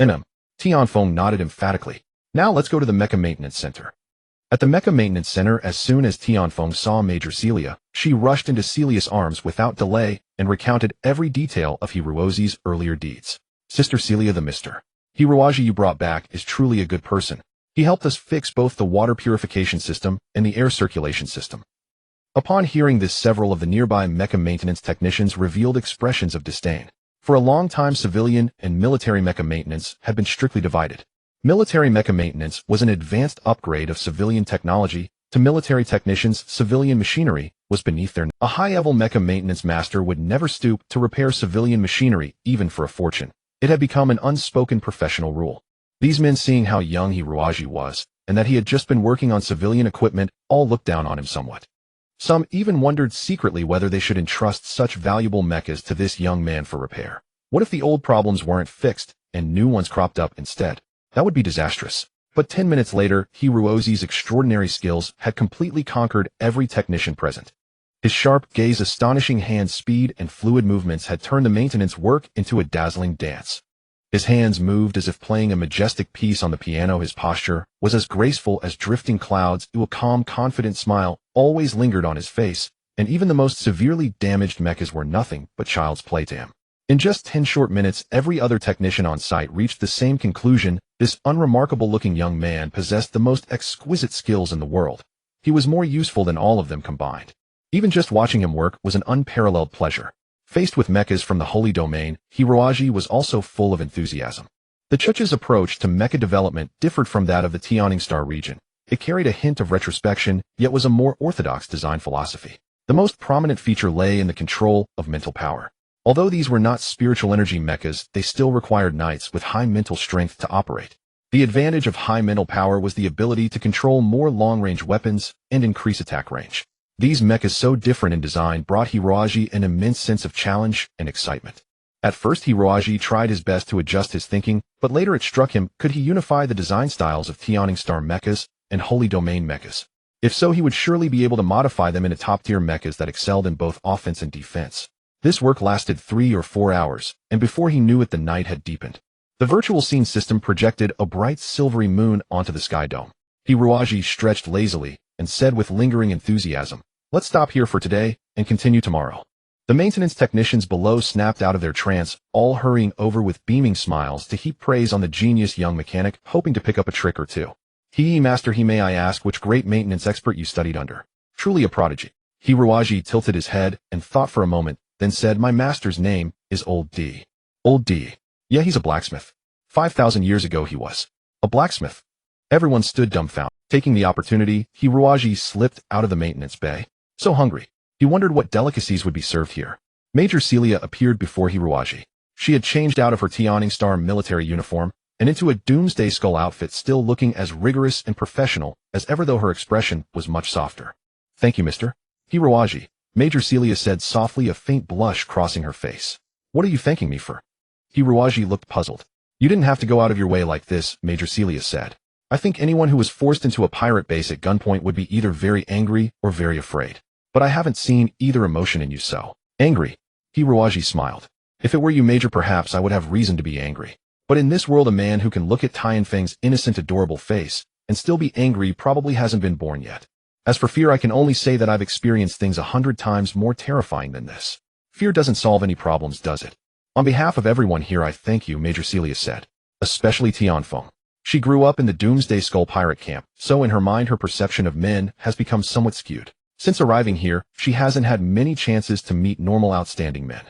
Speaker 1: Tianfeng nodded emphatically. Now let's go to the Mecha Maintenance Center. At the Mecha Maintenance Center, as soon as Tianfeng saw Major Celia, she rushed into Celia's arms without delay and recounted every detail of Hiroaji's earlier deeds. Sister Celia, the Mr. Hiroaji you brought back is truly a good person. He helped us fix both the water purification system and the air circulation system. Upon hearing this, several of the nearby mecha maintenance technicians revealed expressions of disdain. For a long time, civilian and military mecha maintenance had been strictly divided. Military mecha maintenance was an advanced upgrade of civilian technology. To military technicians, civilian machinery was beneath their. A high-level mecha maintenance master would never stoop to repair civilian machinery, even for a fortune. It had become an unspoken professional rule. These men, seeing how young Hiroaji was, and that he had just been working on civilian equipment, all looked down on him somewhat. Some even wondered secretly whether they should entrust such valuable mechas to this young man for repair. What if the old problems weren't fixed, and new ones cropped up instead? That would be disastrous. But 10 minutes later, Hiroaji's extraordinary skills had completely conquered every technician present. His sharp gaze, astonishing hand speed, and fluid movements had turned the maintenance work into a dazzling dance. His hands moved as if playing a majestic piece on the piano. His posture was as graceful as drifting clouds. A calm, confident smile always lingered on his face, and even the most severely damaged mechas were nothing but child's play to him. In just 10 short minutes, every other technician on site reached the same conclusion: this unremarkable-looking young man possessed the most exquisite skills in the world. He was more useful than all of them combined. Even just watching him work was an unparalleled pleasure. Faced with mechas from the Holy Domain, Hiroaji was also full of enthusiasm. The Chuch's approach to mecha development differed from that of the Yearning Star region. It carried a hint of retrospection, yet was a more orthodox design philosophy. The most prominent feature lay in the control of mental power. Although these were not spiritual energy mechas, they still required knights with high mental strength to operate. The advantage of high mental power was the ability to control more long-range weapons and increase attack range. These mechas, so different in design, brought Hiroaji an immense sense of challenge and excitement. At first, Hiroaji tried his best to adjust his thinking, but later it struck him: could he unify the design styles of Yearning Star mechas and Holy Domain mechas? If so, he would surely be able to modify them into top-tier mechas that excelled in both offense and defense. This work lasted 3 or 4 hours, and before he knew it, the night had deepened. The virtual scene system projected a bright silvery moon onto the sky dome. Hiroaji stretched lazily and said with lingering enthusiasm, "Let's stop here for today and continue tomorrow." The maintenance technicians below snapped out of their trance, all hurrying over with beaming smiles to heap praise on the genius young mechanic, hoping to pick up a trick or two. Master, may I ask which great maintenance expert you studied under? Truly a prodigy." Hiroaji tilted his head and thought for a moment, then said, "My master's name is Old D." "Old D? Yeah, he's a blacksmith. 5,000 years ago he was. A blacksmith?" Everyone stood dumbfounded. Taking the opportunity, Hiroaji slipped out of the maintenance bay. So hungry. He wondered what delicacies would be served here. Major Celia appeared before Hiroaji. She had changed out of her Yearning Star military uniform and into a Doomsday Skull outfit, still looking as rigorous and professional as ever, though her expression was much softer. "Thank you, Mr. Hiroaji," Major Celia said softly, a faint blush crossing her face. "What are you thanking me for?" Hiroaji looked puzzled. "You didn't have to go out of your way like this," Major Celia said. "I think anyone who was forced into a pirate base at gunpoint would be either very angry or very afraid. But I haven't seen either emotion in you, so." "Angry?" Hiroaji smiled. "If it were you, Major, perhaps I would have reason to be angry. But in this world, a man who can look at Tianfeng's innocent, adorable face and still be angry probably hasn't been born yet. As for fear, I can only say that I've experienced things 100 times more terrifying than this. Fear doesn't solve any problems, does it?" "On behalf of everyone here, I thank you," Major Celia said. "Especially Tianfeng. She grew up in the Doomsday Skull pirate camp, so in her mind her perception of men has become somewhat skewed. Since arriving here, she hasn't had many chances to meet normal, outstanding men.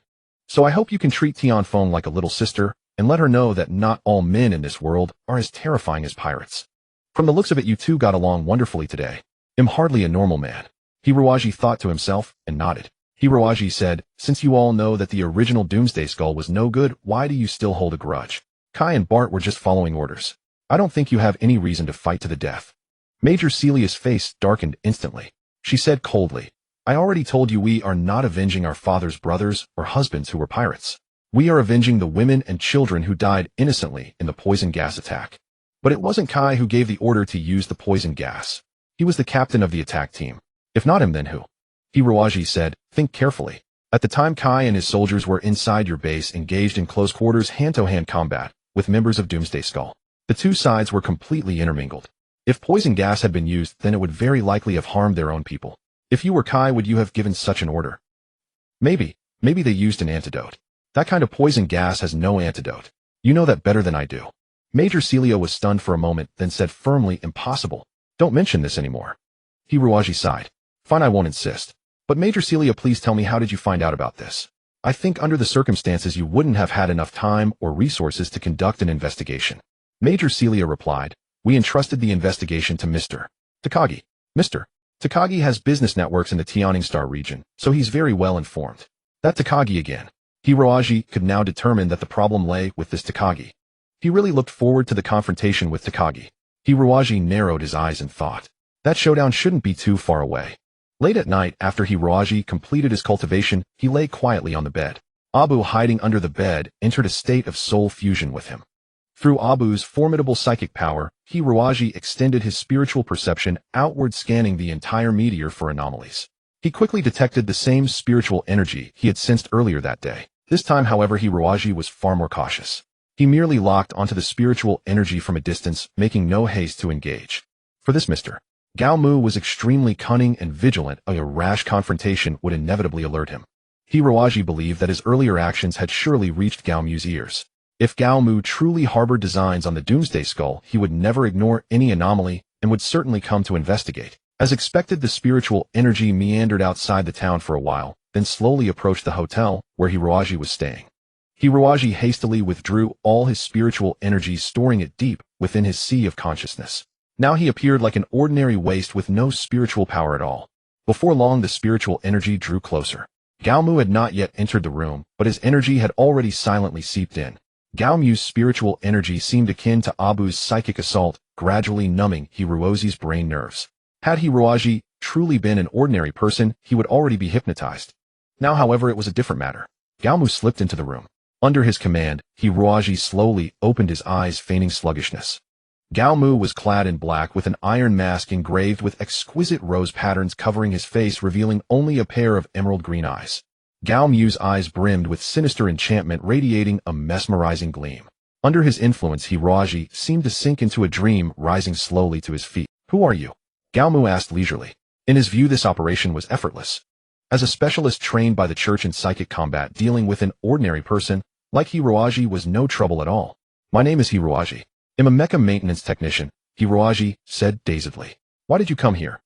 Speaker 1: So I hope you can treat Tianfeng like a little sister, and let her know that not all men in this world are as terrifying as pirates. From the looks of it, you two got along wonderfully today. I'm hardly a normal man." Hiroaji thought to himself and nodded. Hiroaji said, "Since you all know that the original Doomsday Skull was no good, why do you still hold a grudge? Kai and Bart were just following orders. I don't think you have any reason to fight to the death." Major Celia's face darkened instantly. She said coldly, "I already told you we are not avenging our father's brothers or husbands who were pirates. We are avenging the women and children who died innocently in the poison gas attack." "But it wasn't Kai who gave the order to use the poison gas. He was the captain of the attack team. If not him, then who?" Hiroaji said, "Think carefully. At the time, Kai and his soldiers were inside your base, engaged in close quarters hand-to-hand combat with members of Doomsday Skull. The two sides were completely intermingled. If poison gas had been used, then it would very likely have harmed their own people. If you were Kai, would you have given such an order?" Maybe they used an antidote. That kind of poison gas has no antidote. You know that better than I do." Major Celia was stunned for a moment, then said firmly, "Impossible. Don't mention this anymore." Hiroaji sighed. "Fine, I won't insist. But Major Celia, please tell me, how did you find out about this? I think under the circumstances you wouldn't have had enough time or resources to conduct an investigation." Major Celia replied, "We entrusted the investigation to Mr. Takagi. Mr. Takagi has business networks in the Yearning Star region, so he's very well informed." That Takagi again. Hiroaji could now determine that the problem lay with this Takagi. He really looked forward to the confrontation with Takagi. Hiroaji narrowed his eyes and thought, that showdown shouldn't be too far away. Late at night, after Hiroaji completed his cultivation, he lay quietly on the bed. Abu, hiding under the bed, entered a state of soul fusion with him. Through Abu's formidable psychic power, Hiroaji extended his spiritual perception outward, scanning the entire meteor for anomalies. He quickly detected the same spiritual energy he had sensed earlier that day. This time, however, Hiroaji was far more cautious. He merely locked onto the spiritual energy from a distance, making no haste to engage. For this Mr. Gao Mu was extremely cunning and vigilant. A rash confrontation would inevitably alert him. Hiroaji believed that his earlier actions had surely reached Gao Mu's ears. If Gao Mu truly harbored designs on the Doomsday Skull, he would never ignore any anomaly and would certainly come to investigate. As expected, the spiritual energy meandered outside the town for a while, then slowly approached the hotel where Hiroaji was staying. Hiroaji hastily withdrew all his spiritual energy, storing it deep within his sea of consciousness. Now he appeared like an ordinary waste with no spiritual power at all. Before long, the spiritual energy drew closer. Gao Mu had not yet entered the room, but his energy had already silently seeped in. Gao Mu's spiritual energy seemed akin to Abu's psychic assault, gradually numbing Hiroaji's brain nerves. Had Hiroaji truly been an ordinary person, he would already be hypnotized. Now, however, it was a different matter. Gao Mu slipped into the room. Under his command, Hiroaji slowly opened his eyes, feigning sluggishness. Gao Mu was clad in black with an iron mask engraved with exquisite rose patterns covering his face, revealing only a pair of emerald green eyes. Gao Mu's eyes brimmed with sinister enchantment, radiating a mesmerizing gleam. Under his influence, Hiroaji seemed to sink into a dream, rising slowly to his feet. "Who are you?" Gao Mu asked leisurely. In his view, this operation was effortless. As a specialist trained by the church in psychic combat, dealing with an ordinary person like Hiroaji was no trouble at all. "My name is Hiroaji. I'm a mecha maintenance technician," Hiroaji said dazedly. "Why did you come here?"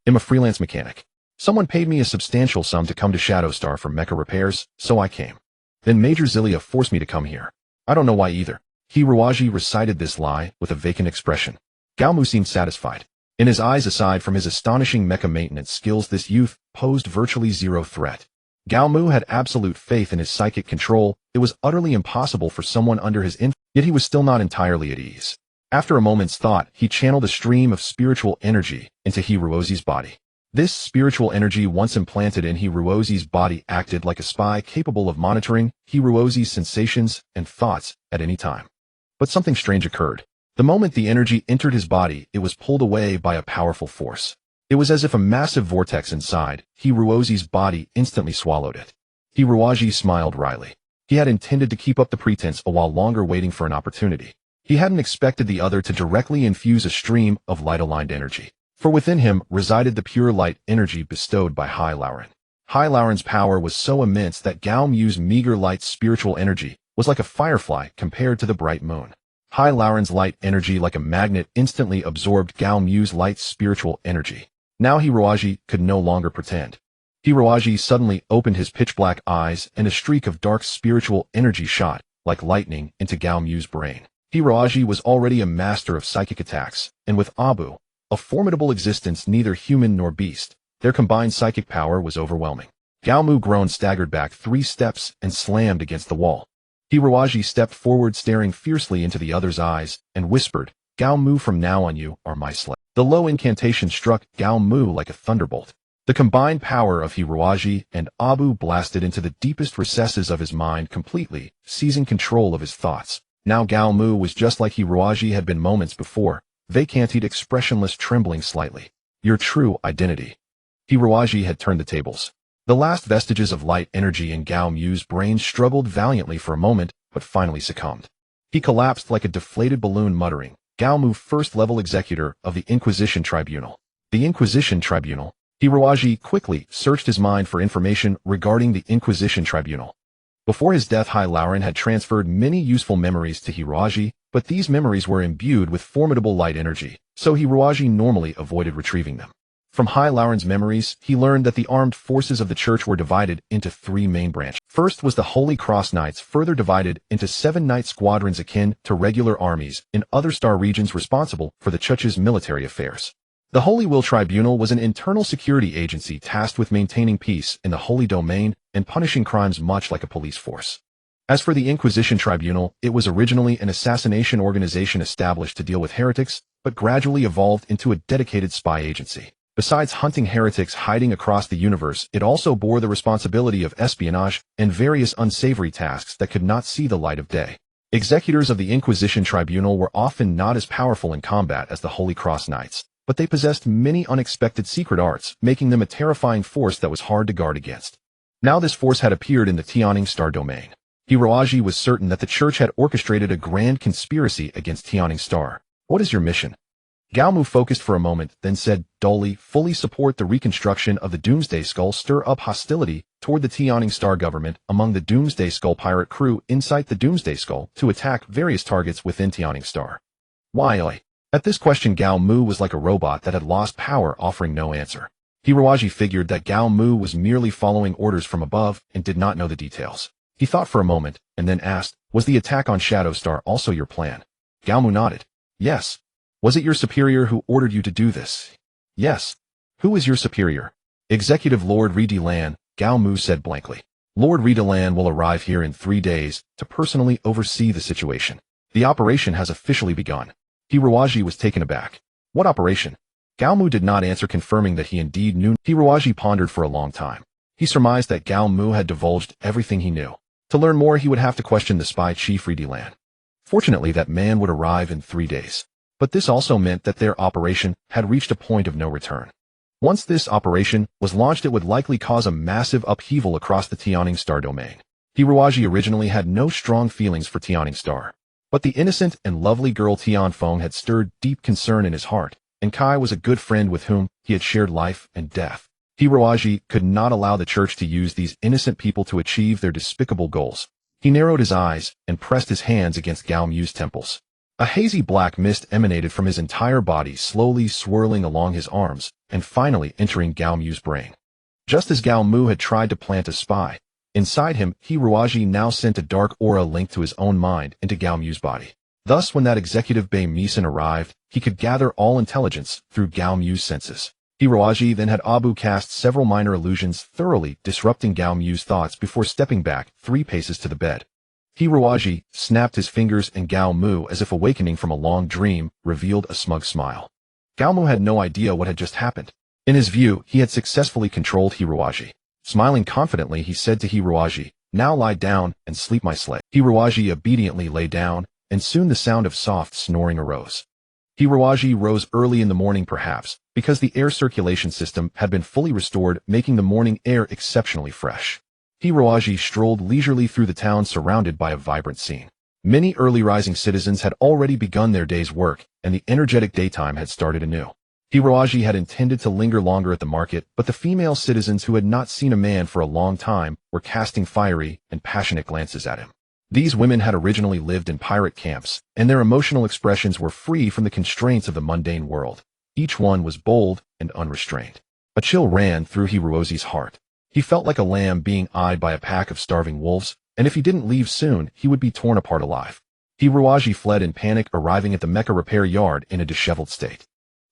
Speaker 1: "I'm a freelance mechanic. Someone paid me a substantial sum to come to Shadowstar for mecha repairs, so I came. Then Major Zilia forced me to come here. I don't know why either." Hiroaji recited this lie with a vacant expression. Gao Mu seemed satisfied. In his eyes, aside from his astonishing mecha maintenance skills, this youth posed virtually zero threat. Gao Mu had absolute faith in his psychic control. It was utterly impossible for someone under his influence, yet he was still not entirely at ease. After a moment's thought, he channeled a stream of spiritual energy into Hiroaji's body. This spiritual energy, once implanted in Hiroaji's body, acted like a spy capable of monitoring Hiroaji's sensations and thoughts at any time. But something strange occurred. The moment the energy entered his body, it was pulled away by a powerful force. It was as if a massive vortex inside Hiroaji's body instantly swallowed it. Hiroaji smiled wryly. He had intended to keep up the pretense a while longer, waiting for an opportunity. He hadn't expected the other to directly infuse a stream of light-aligned energy. For within him resided the pure light energy bestowed by Hai Lauren. Hai Lauren's power was so immense that Gao Mu's meager light spiritual energy was like a firefly compared to the bright moon. Hai Lauren's light energy, like a magnet, instantly absorbed Gao Mu's light spiritual energy. Now Hiroaji could no longer pretend. Hiroaji suddenly opened his pitch-black eyes, and a streak of dark spiritual energy shot, like lightning, into Gao Mu's brain. Hiroaji was already a master of psychic attacks, and with Abu, a formidable existence neither human nor beast, their combined psychic power was overwhelming. Gao Mu groaned, staggered back 3 steps, and slammed against the wall. Hiroaji stepped forward, staring fiercely into the other's eyes, and whispered, "Gao Mu, from now on you are my slave." The low incantation struck Gao Mu like a thunderbolt. The combined power of Hiroaji and Abu blasted into the deepest recesses of his mind, completely seizing control of his thoughts. Now Gao Mu was just like Hiroaji had been moments before, vacanted, expressionless, trembling slightly. "Your true identity." Hiroaji had turned the tables. The last vestiges of light energy in Gao Mu's brain struggled valiantly for a moment, but finally succumbed. He collapsed like a deflated balloon, muttering, "Gao Mu, first-level executor of the Inquisition Tribunal." The Inquisition Tribunal? Hiroaji quickly searched his mind for information regarding the Inquisition Tribunal. Before his death, Hai Lauren had transferred many useful memories to Hiroaji, but these memories were imbued with formidable light energy, so Hiroaji normally avoided retrieving them. From Hai Lauren's memories, he learned that the armed forces of the church were divided into 3 main branches. First was the Holy Cross Knights, further divided into 7 knight squadrons akin to regular armies in other star regions, responsible for the church's military affairs. The Holy Will Tribunal was an internal security agency tasked with maintaining peace in the Holy Domain and punishing crimes, much like a police force. As for the Inquisition Tribunal, it was originally an assassination organization established to deal with heretics, but gradually evolved into a dedicated spy agency. Besides hunting heretics hiding across the universe, it also bore the responsibility of espionage and various unsavory tasks that could not see the light of day. Executors of the Inquisition Tribunal were often not as powerful in combat as the Holy Cross Knights. but they possessed many unexpected secret arts, making them a terrifying force that was hard to guard against. Now this force had appeared in the Tianing star domain. Hiroaji was certain that the church had orchestrated a grand conspiracy against Tianing star. What is your mission? Gao Mu focused for a moment, then said dully, fully support the reconstruction of the Doomsday Skull, stir up hostility toward the Tianing star government among the Doomsday Skull pirate crew, incite the Doomsday Skull to attack various targets within Tianing star. Why? At this question Gao Mu was like a robot that had lost power, offering no answer. Hiroaji figured that Gao Mu was merely following orders from above and did not know the details. He thought for a moment, and then asked, was the attack on Shadow Star also your plan? Gao Mu nodded. Yes. Was it your superior who ordered you to do this? Yes. Who is your superior? Executive Lord Ridelan, Gao Mu said blankly. Lord Ridelan will arrive here in 3 days to personally oversee the situation. The operation has officially begun. Hiroaji was taken aback. What operation? Gao Mu did not answer, confirming that he indeed knew. Hiroaji pondered for a long time. He surmised that Gao Mu had divulged everything he knew. To learn more, he would have to question the spy chief Ridelan. Fortunately, that man would arrive in 3 days. But this also meant that their operation had reached a point of no return. Once this operation was launched, it would likely cause a massive upheaval across the Tianing star domain. Hiroaji originally had no strong feelings for Tianing star. But the innocent and lovely girl Tianfeng had stirred deep concern in his heart, and Kai was a good friend with whom he had shared life and death. Hiroaji could not allow the church to use these innocent people to achieve their despicable goals. He narrowed his eyes and pressed his hands against Gao Mu's temples. A hazy black mist emanated from his entire body, slowly swirling along his arms, and finally entering Gao Mu's brain. Just as Gao Mu had tried to plant a spy, inside him, Hiroaji now sent a dark aura linked to his own mind into Gao Mu's body. Thus, when that executive Bei Meeson arrived, he could gather all intelligence through Gao Mu's senses. Hiroaji then had Abu cast several minor illusions, thoroughly disrupting Gao Mu's thoughts before stepping back 3 paces to the bed. Hiroaji snapped his fingers, and Gao Mu, as if awakening from a long dream, revealed a smug smile. Gao Mu had no idea what had just happened. In his view, he had successfully controlled Hiroaji. Smiling confidently, he said to Hiroaji, "Now lie down and sleep, my slave." Hiroaji obediently lay down, and soon the sound of soft snoring arose. Hiroaji rose early in the morning, perhaps because the air circulation system had been fully restored, making the morning air exceptionally fresh. Hiroaji strolled leisurely through the town, surrounded by a vibrant scene. Many early rising citizens had already begun their day's work, and the energetic daytime had started anew. Hiroaji had intended to linger longer at the market, but the female citizens who had not seen a man for a long time were casting fiery and passionate glances at him. These women had originally lived in pirate camps, and their emotional expressions were free from the constraints of the mundane world. Each one was bold and unrestrained. A chill ran through Hiroaji's heart. He felt like a lamb being eyed by a pack of starving wolves, and if he didn't leave soon, he would be torn apart alive. Hiroaji fled in panic, arriving at the mecha repair yard in a disheveled state.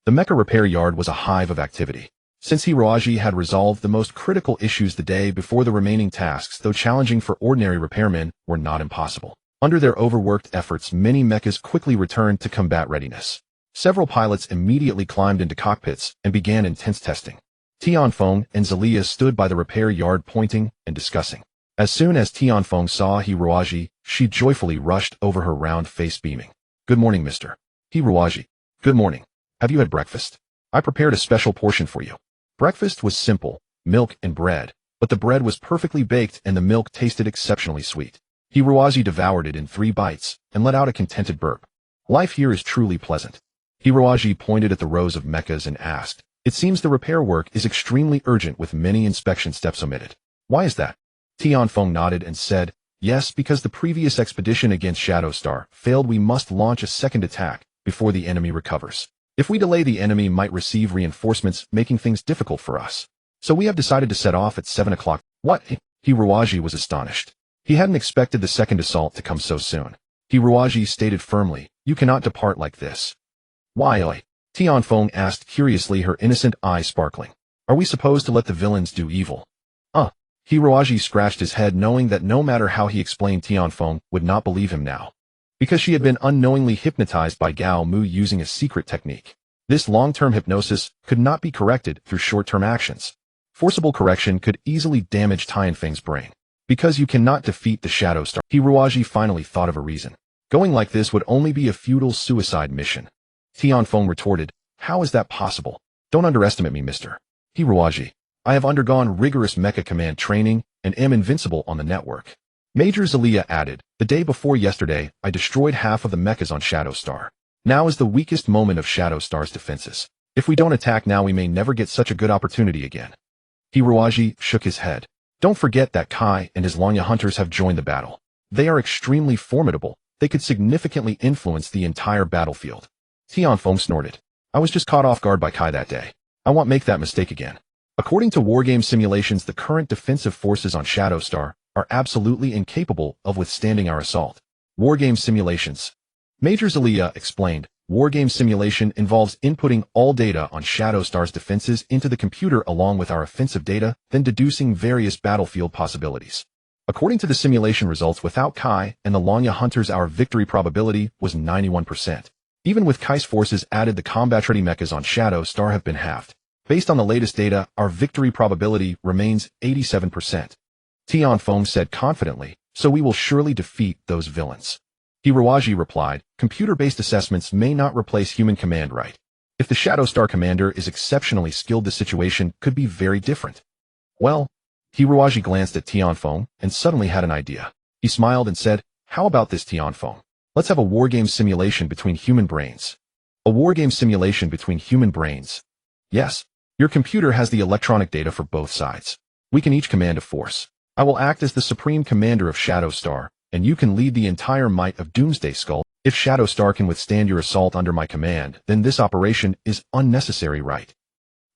Speaker 1: The mecha repair yard was a hive of activity. Since Hiroaji had resolved the most critical issues the day before, the remaining tasks, though challenging for ordinary repairmen, were not impossible. Under their overworked efforts, many mechas quickly returned to combat readiness. Several pilots immediately climbed into cockpits and began intense testing. Tianfeng and Zelia stood by the repair yard, pointing and discussing. As soon as Tianfeng saw Hiroaji, she joyfully rushed over, her round face beaming. "Good morning, Mr. Hiroaji." "Good morning. Have you had breakfast? I prepared a special portion for you." Breakfast was simple, milk and bread, but the bread was perfectly baked and the milk tasted exceptionally sweet. Hiroaji devoured it in 3 bites and let out a contented burp. Life here is truly pleasant. Hiroaji pointed at the rows of mechas and asked, "It seems the repair work is extremely urgent with many inspection steps omitted. Why is that?" Tianfeng nodded and said, "Yes, because the previous expedition against Shadow Star failed. We must launch a second attack before the enemy recovers. If we delay, the enemy might receive reinforcements, making things difficult for us. So we have decided to set off at 7 o'clock. What? Hiroaji was astonished. He hadn't expected the second assault to come so soon. Hiroaji stated firmly, "You cannot depart like this." "Why?" Tianfeng asked curiously, her innocent eyes sparkling. "Are we supposed to let the villains do evil?" Hiroaji scratched his head, knowing that no matter how he explained, Tianfeng would not believe him now. Because she had been unknowingly hypnotized by Gao Mu using a secret technique. This long-term hypnosis could not be corrected through short-term actions. Forcible correction could easily damage Tianfeng's brain. Because you cannot defeat the Shadow Star, Hiroaji finally thought of a reason. Going like this would only be a futile suicide mission. Tianfeng retorted, How is that possible? Don't underestimate me, Mr. Hiroaji. I have undergone rigorous mecha command training and am invincible on the network. Major Zelia added, the day before yesterday, I destroyed half of the mechas on Shadow Star. Now is the weakest moment of Shadow Star's defenses. If we don't attack now, we may never get such a good opportunity again. Hiroaji shook his head. Don't forget that Kai and his Lanya hunters have joined the battle. They are extremely formidable. They could significantly influence the entire battlefield. Tianfeng snorted. I was just caught off guard by Kai that day. I won't make that mistake again. According to wargame simulations, the current defensive forces on Shadow Star are absolutely incapable of withstanding our assault. Wargame simulations. Major Zelia explained, wargame simulation involves inputting all data on Shadow Star's defenses into the computer along with our offensive data, then deducing various battlefield possibilities. According to the simulation results, without Kai and the Lanya hunters, our victory probability was 91%. Even with Kai's forces added, the combat-ready mechas on Shadow Star have been halved. Based on the latest data, our victory probability remains 87%. Tianfeng said confidently, so we will surely defeat those villains. Hiroaji replied, computer-based assessments may not replace human command, right? If the Shadow Star commander is exceptionally skilled, the situation could be very different. Well, Hiroaji glanced at Tianfeng and suddenly had an idea. He smiled and said, how about this, Tianfeng? Let's have a wargame simulation between human brains. A wargame simulation between human brains. Yes. Your computer has the electronic data for both sides. We can each command a force. I will act as the supreme commander of Shadow Star, and you can lead the entire might of Doomsday Skull. If Shadow Star can withstand your assault under my command, then this operation is unnecessary, right?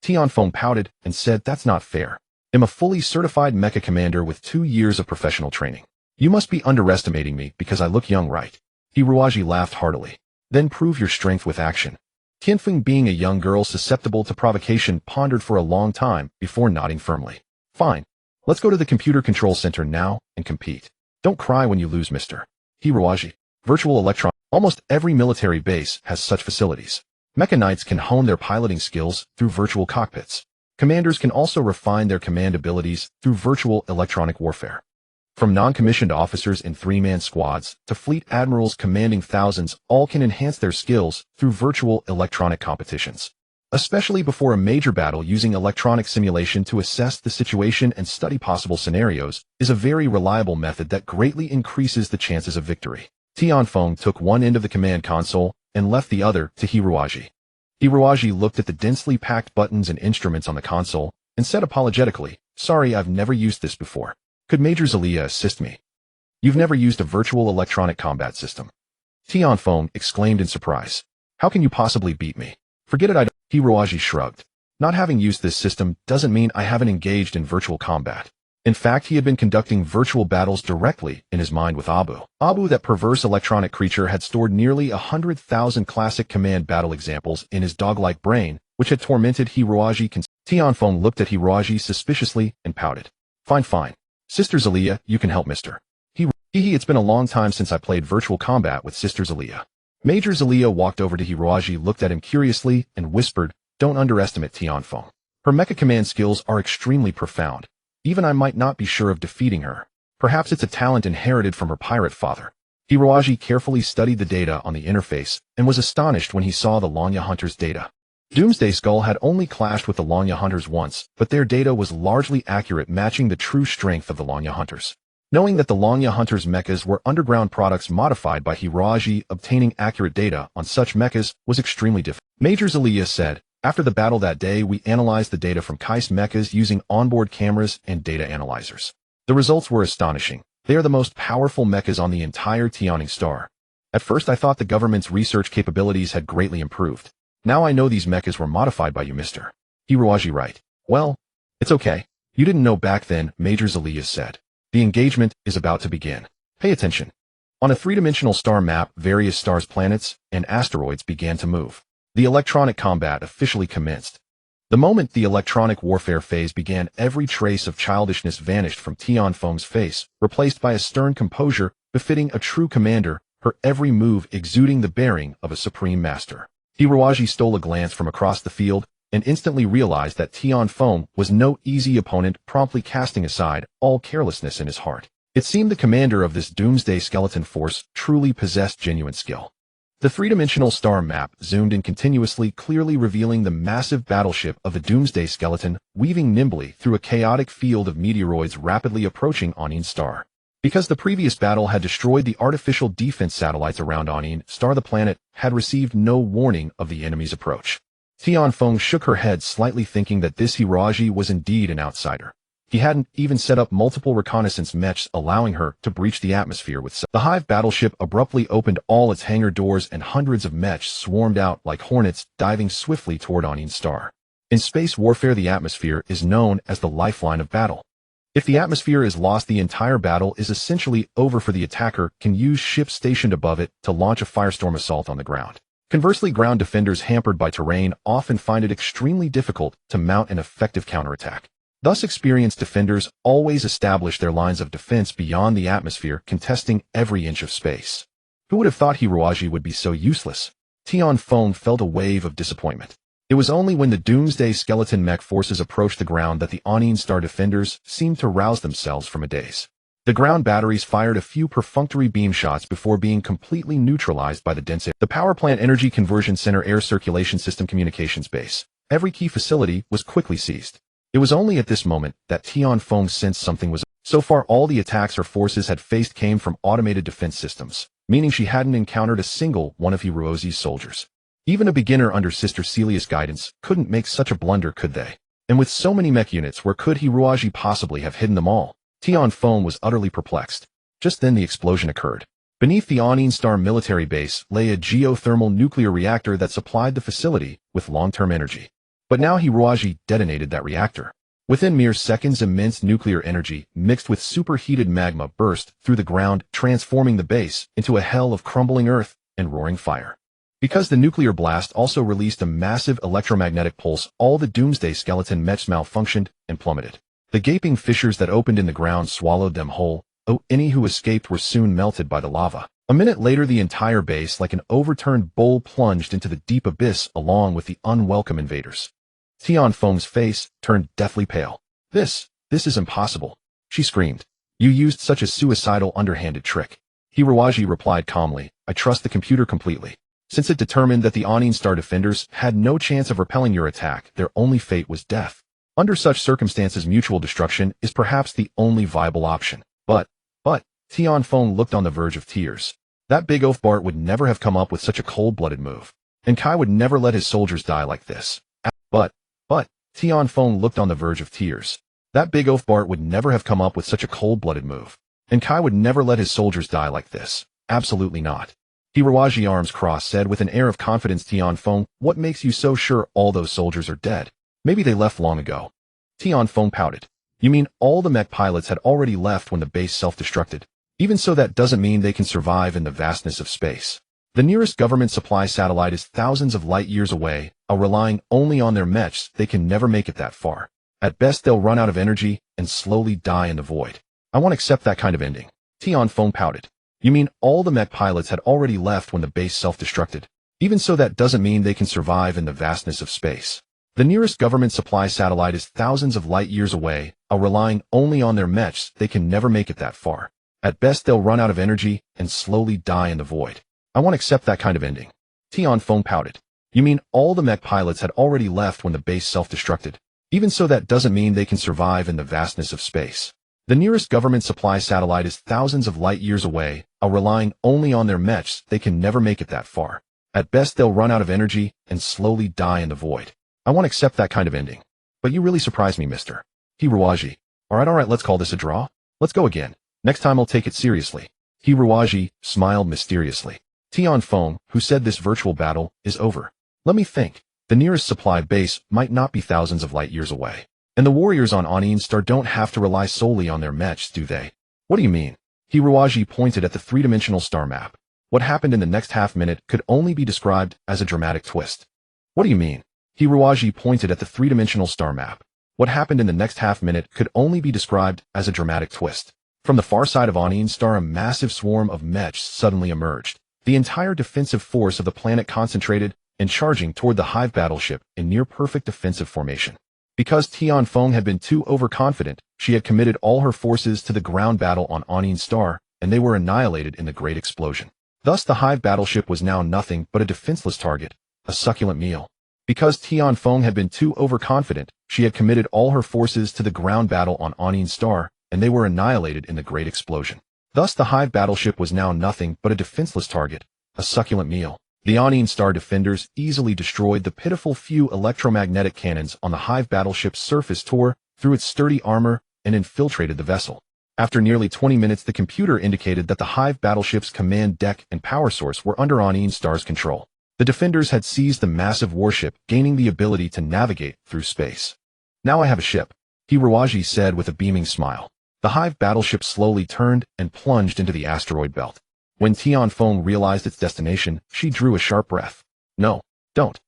Speaker 1: Tianfeng pouted and said, that's not fair. I'm a fully certified mecha commander with 2 years of professional training. You must be underestimating me because I look young, right? Hiroaji laughed heartily. Then prove your strength with action. Tianfeng, being a young girl susceptible to provocation, pondered for a long time before nodding firmly. Fine. Let's go to the computer control center now and compete. Don't cry when you lose, Mr. Hiroaji. Virtual electron. Almost every military base has such facilities. Mecha Knights can hone their piloting skills through virtual cockpits. Commanders can also refine their command abilities through virtual electronic warfare. From non-commissioned officers in 3-man squads to fleet admirals commanding thousands, all can enhance their skills through virtual electronic competitions. Especially before a major battle, using electronic simulation to assess the situation and study possible scenarios is a very reliable method that greatly increases the chances of victory. Tianfeng took one end of the command console and left the other to Hiroaji. Hiroaji looked at the densely packed buttons and instruments on the console and said apologetically, sorry, I've never used this before. Could Major Zelia assist me? You've never used a virtual electronic combat system? Tianfeng exclaimed in surprise. How can you possibly beat me? Forget it, I don't. Hiroaji shrugged. Not having used this system doesn't mean I haven't engaged in virtual combat. In fact, he had been conducting virtual battles directly in his mind with Abu. Abu, that perverse electronic creature, had stored nearly 100,000 classic command battle examples in his dog-like brain, which had tormented Hiroaji. Tianfeng looked at Hiroaji suspiciously and pouted. Fine. Sister Zelia, you can help Mr. It's been a long time since I played virtual combat with Sister Zelia. Major Zelia walked over to Hiroaji, looked at him curiously, and whispered, don't underestimate Tianfeng. Her mecha command skills are extremely profound. Even I might not be sure of defeating her. Perhaps it's a talent inherited from her pirate father. Hiroaji carefully studied the data on the interface and was astonished when he saw the Lanya Hunters' data. Doomsday Skull had only clashed with the Lanya Hunters once, but their data was largely accurate, matching the true strength of the Lanya Hunters. Knowing that the Lanya Hunters' mechas were underground products modified by Hiroaji, obtaining accurate data on such mechas was extremely difficult. Major Zelia said, after the battle that day, we analyzed the data from Kai's mechas using onboard cameras and data analyzers. The results were astonishing. They are the most powerful mechas on the entire Yearning star. At first I thought the government's research capabilities had greatly improved. Now I know these mechas were modified by you, Mr. Hiroaji, right? Well, it's okay. You didn't know back then, Major Zelia said. The engagement is about to begin. Pay attention. On a 3-dimensional star map, various stars, planets, and asteroids began to move. The electronic combat officially commenced. The moment the electronic warfare phase began, every trace of childishness vanished from Tianfeng's face, replaced by a stern composure befitting a true commander, her every move exuding the bearing of a supreme master. Hiroaji stole a glance from across the field and instantly realized that Tianfeng was no easy opponent, promptly casting aside all carelessness in his heart. It seemed the commander of this doomsday skeleton force truly possessed genuine skill. The three-dimensional star map zoomed in continuously, clearly revealing the massive battleship of the Doomsday Skeleton, weaving nimbly through a chaotic field of meteoroids rapidly approaching Anin Star. Because the previous battle had destroyed the artificial defense satellites around Anin Star, the planet had received no warning of the enemy's approach. Tianfeng shook her head slightly, thinking that this Hiraji was indeed an outsider. He hadn't even set up multiple reconnaissance mechs, allowing her to breach the atmosphere with the Hive battleship abruptly opened all its hangar doors and hundreds of mechs swarmed out like hornets, diving swiftly toward Anin Star. In space warfare, the atmosphere is known as the lifeline of battle. If the atmosphere is lost, the entire battle is essentially over, for the attacker can use ships stationed above it to launch a firestorm assault on the ground. Conversely, ground defenders hampered by terrain often find it extremely difficult to mount an effective counterattack. Thus, experienced defenders always establish their lines of defense beyond the atmosphere, contesting every inch of space. Who would have thought Hiraji would be so useless? Tianfeng felt a wave of disappointment. It was only when the Doomsday Skeleton mech forces approached the ground that the Anin Star defenders seemed to rouse themselves from a daze. The ground batteries fired a few perfunctory beam shots before being completely neutralized by the dense air. The power plant, energy conversion center, air circulation system, communications base. Every key facility was quickly seized. It was only at this moment that Tianfeng sensed something was. So far, all the attacks her forces had faced came from automated defense systems, meaning she hadn't encountered a single one of Hirozi's soldiers. Even a beginner under Sister Celia's guidance couldn't make such a blunder, could they? And with so many mech units, where could Hiraji possibly have hidden them all? Tianfeng was utterly perplexed. Just then the explosion occurred. Beneath the Anin Star military base lay a geothermal nuclear reactor that supplied the facility with long-term energy. But now Hiraji detonated that reactor. Within mere seconds, immense nuclear energy mixed with superheated magma burst through the ground, transforming the base into a hell of crumbling earth and roaring fire. Because the nuclear blast also released a massive electromagnetic pulse, all the Doomsday Skeleton mechs malfunctioned and plummeted. The gaping fissures that opened in the ground swallowed them whole. Any who escaped were soon melted by the lava. A minute later, the entire base, like an overturned bowl, plunged into the deep abyss along with the unwelcome invaders. Tianfeng's face turned deathly pale. This is impossible, she screamed. You used such a suicidal, underhanded trick. Hiraji replied calmly, I trust the computer completely. Since it determined that the Anin Star defenders had no chance of repelling your attack, their only fate was death. Under such circumstances, mutual destruction is perhaps the only viable option. But, Tianfeng looked on the verge of tears. That big oaf Bart would never have come up with such a cold-blooded move. And Kai would never let his soldiers die like this. But, Tianfeng looked on the verge of tears. That big oaf Bart would never have come up with such a cold-blooded move. And Kai would never let his soldiers die like this. Absolutely not. Hiraji, arms crossed, said with an air of confidence. Tianfeng, what makes you so sure all those soldiers are dead? Maybe they left long ago. Tianfeng pouted. You mean all the mech pilots had already left when the base self-destructed? Even so, that doesn't mean they can survive in the vastness of space. The nearest government supply satellite is thousands of light years away, relying only on their mechs. They can never make it that far. At best, they'll run out of energy and slowly die in the void. I won't accept that kind of ending. Tianfeng pouted. You mean all the mech pilots had already left when the base self-destructed? Even so, that doesn't mean they can survive in the vastness of space. The nearest government supply satellite is thousands of light years away, relying only on their mechs. They can never make it that far. At best, they'll run out of energy and slowly die in the void. I won't accept that kind of ending. Tianfeng pouted. You mean all the mech pilots had already left when the base self-destructed? Even so, that doesn't mean they can survive in the vastness of space. The nearest government supply satellite is thousands of light years away, relying only on their mechs. They can never make it that far. At best, they'll run out of energy and slowly die in the void. I won't accept that kind of ending. But you really surprised me, Mr. Hiraji. Alright, let's call this a draw. Let's go again. Next time I'll take it seriously. Hiraji smiled mysteriously. Tianfeng, who said this virtual battle is over. Let me think. The nearest supply base might not be thousands of light years away. And the warriors on Anin Star don't have to rely solely on their mechs, do they? What do you mean? Hiraji pointed at the three-dimensional star map. What happened in the next half-minute could only be described as a dramatic twist. What do you mean? Hiraji pointed at the three-dimensional star map. What happened in the next half-minute could only be described as a dramatic twist. From the far side of Anin Star, a massive swarm of mechs suddenly emerged. The entire defensive force of the planet concentrated and charging toward the Hive battleship in near-perfect defensive formation. Because Tianfeng had been too overconfident, she had committed all her forces to the ground battle on Anin Star, and they were annihilated in the great explosion. Thus the Hive battleship was now nothing but a defenseless target, a succulent meal. Because Tianfeng had been too overconfident, she had committed all her forces to the ground battle on Onion Star, and they were annihilated in the great explosion. Thus the Hive battleship was now nothing but a defenseless target, a succulent meal. The Onion Star defenders easily destroyed the pitiful few electromagnetic cannons on the Hive battleship's surface, tore through its sturdy armor, and infiltrated the vessel. After nearly 20 minutes, the computer indicated that the Hive battleship's command deck and power source were under Onion Star's control. The defenders had seized the massive warship, gaining the ability to navigate through space. Now I have a ship, Hiroaji said with a beaming smile. The Hive battleship slowly turned and plunged into the asteroid belt. When Tianfeng realized its destination, she drew a sharp breath. No, don't.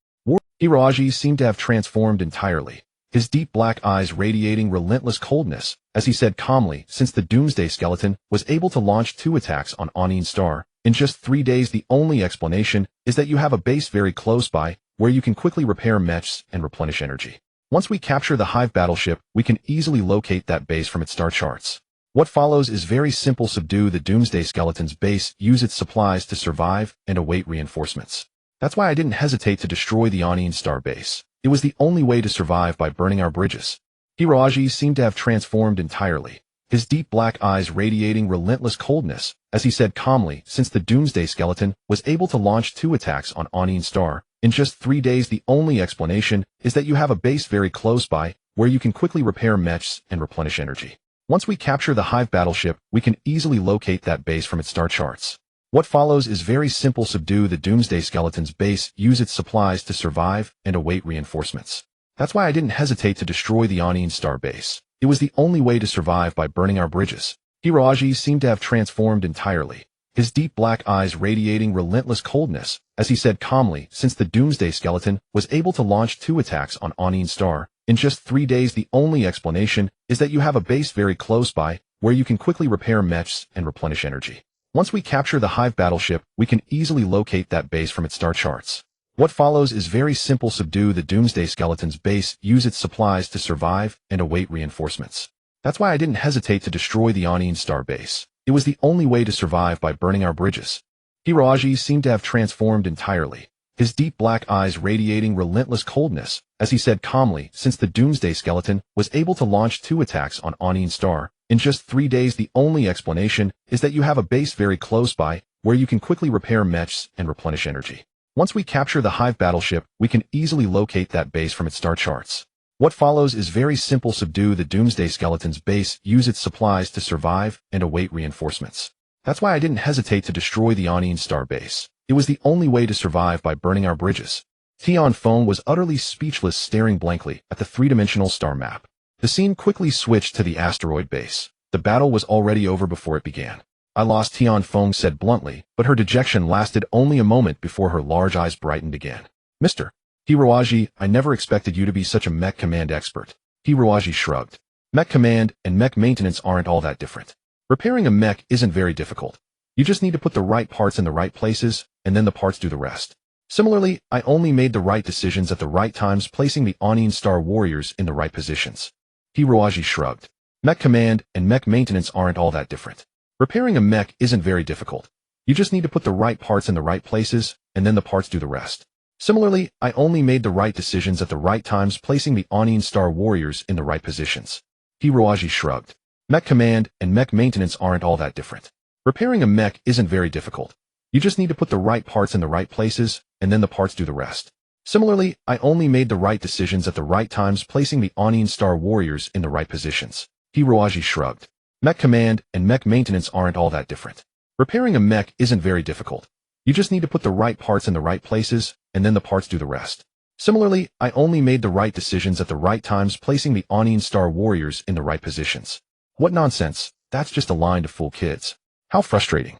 Speaker 1: Hiroaji seemed to have transformed entirely, his deep black eyes radiating relentless coldness, as he said calmly, since the Doomsday Skeleton was able to launch 2 attacks on Onion Star in just 3 days, the only explanation is that you have a base very close by, where you can quickly repair mechs and replenish energy. Once we capture the Hive battleship, we can easily locate that base from its star charts. What follows is very simple: subdue the Doomsday Skeleton's base, use its supplies to survive, and await reinforcements. That's why I didn't hesitate to destroy the Onion Star base. It was the only way to survive by burning our bridges. Hiroaji seemed to have transformed entirely, his deep black eyes radiating relentless coldness, as he said calmly, since the Doomsday Skeleton was able to launch 2 attacks on Onion Star in just 3 days, the only explanation is that you have a base very close by, where you can quickly repair mechs and replenish energy. Once we capture the Hive battleship, we can easily locate that base from its star charts. What follows is very simple: subdue the Doomsday Skeleton's base, use its supplies to survive, and await reinforcements. That's why I didn't hesitate to destroy the Onion Star base. It was the only way to survive by burning our bridges. Hiroaji seemed to have transformed entirely, his deep black eyes radiating relentless coldness, as he said calmly, since the Doomsday Skeleton was able to launch 2 attacks on Onion Star in just 3 days, the only explanation is that you have a base very close by, where you can quickly repair mechs and replenish energy. Once we capture the Hive battleship, we can easily locate that base from its star charts. What follows is very simple: subdue the Doomsday Skeleton's base, use its supplies to survive, and await reinforcements. That's why I didn't hesitate to destroy the Onion Star base. It was the only way to survive by burning our bridges. Hiroaji seemed to have transformed entirely, his deep black eyes radiating relentless coldness, as he said calmly, since the Doomsday Skeleton was able to launch 2 attacks on Onion Star in just 3 days, the only explanation is that you have a base very close by, where you can quickly repair mechs and replenish energy. Once we capture the Hive battleship, we can easily locate that base from its star charts. What follows is very simple: subdue the Doomsday Skeleton's base, use its supplies to survive, and await reinforcements. That's why I didn't hesitate to destroy the Onion Star base. It was the only way to survive by burning our bridges. Tianfeng was utterly speechless, staring blankly at the 3-dimensional star map. The scene quickly switched to the asteroid base. The battle was already over before it began. I lost, Tianfeng said bluntly, but her dejection lasted only a moment before her large eyes brightened again. Mr. Hiroaji, I never expected you to be such a mech command expert. Hiroaji shrugged. Mech command and mech maintenance aren't all that different. Repairing a mech isn't very difficult. You just need to put the right parts in the right places, and then the parts do the rest. Similarly, I only made the right decisions at the right times, placing the Onion Star warriors in the right positions. Hiroaji shrugged. Mech command and mech maintenance aren't all that different. Repairing a mech isn't very difficult. You just need to put the right parts in the right places, and then the parts do the rest. Similarly, I only made the right decisions at the right times, placing the Onion Star warriors in the right positions. Hiroaji shrugged. Mech command and mech maintenance aren't all that different. Repairing a mech isn't very difficult. You just need to put the right parts in the right places, and then the parts do the rest. Similarly, I only made the right decisions at the right times, placing the Onion Star warriors in the right positions. Hiroaji shrugged. Mech command and mech maintenance aren't all that different. Repairing a mech isn't very difficult. You just need to put the right parts in the right places, and then the parts do the rest. Similarly, I only made the right decisions at the right times, placing the Onion Star warriors in the right positions. What nonsense, that's just a line to fool kids. How frustrating.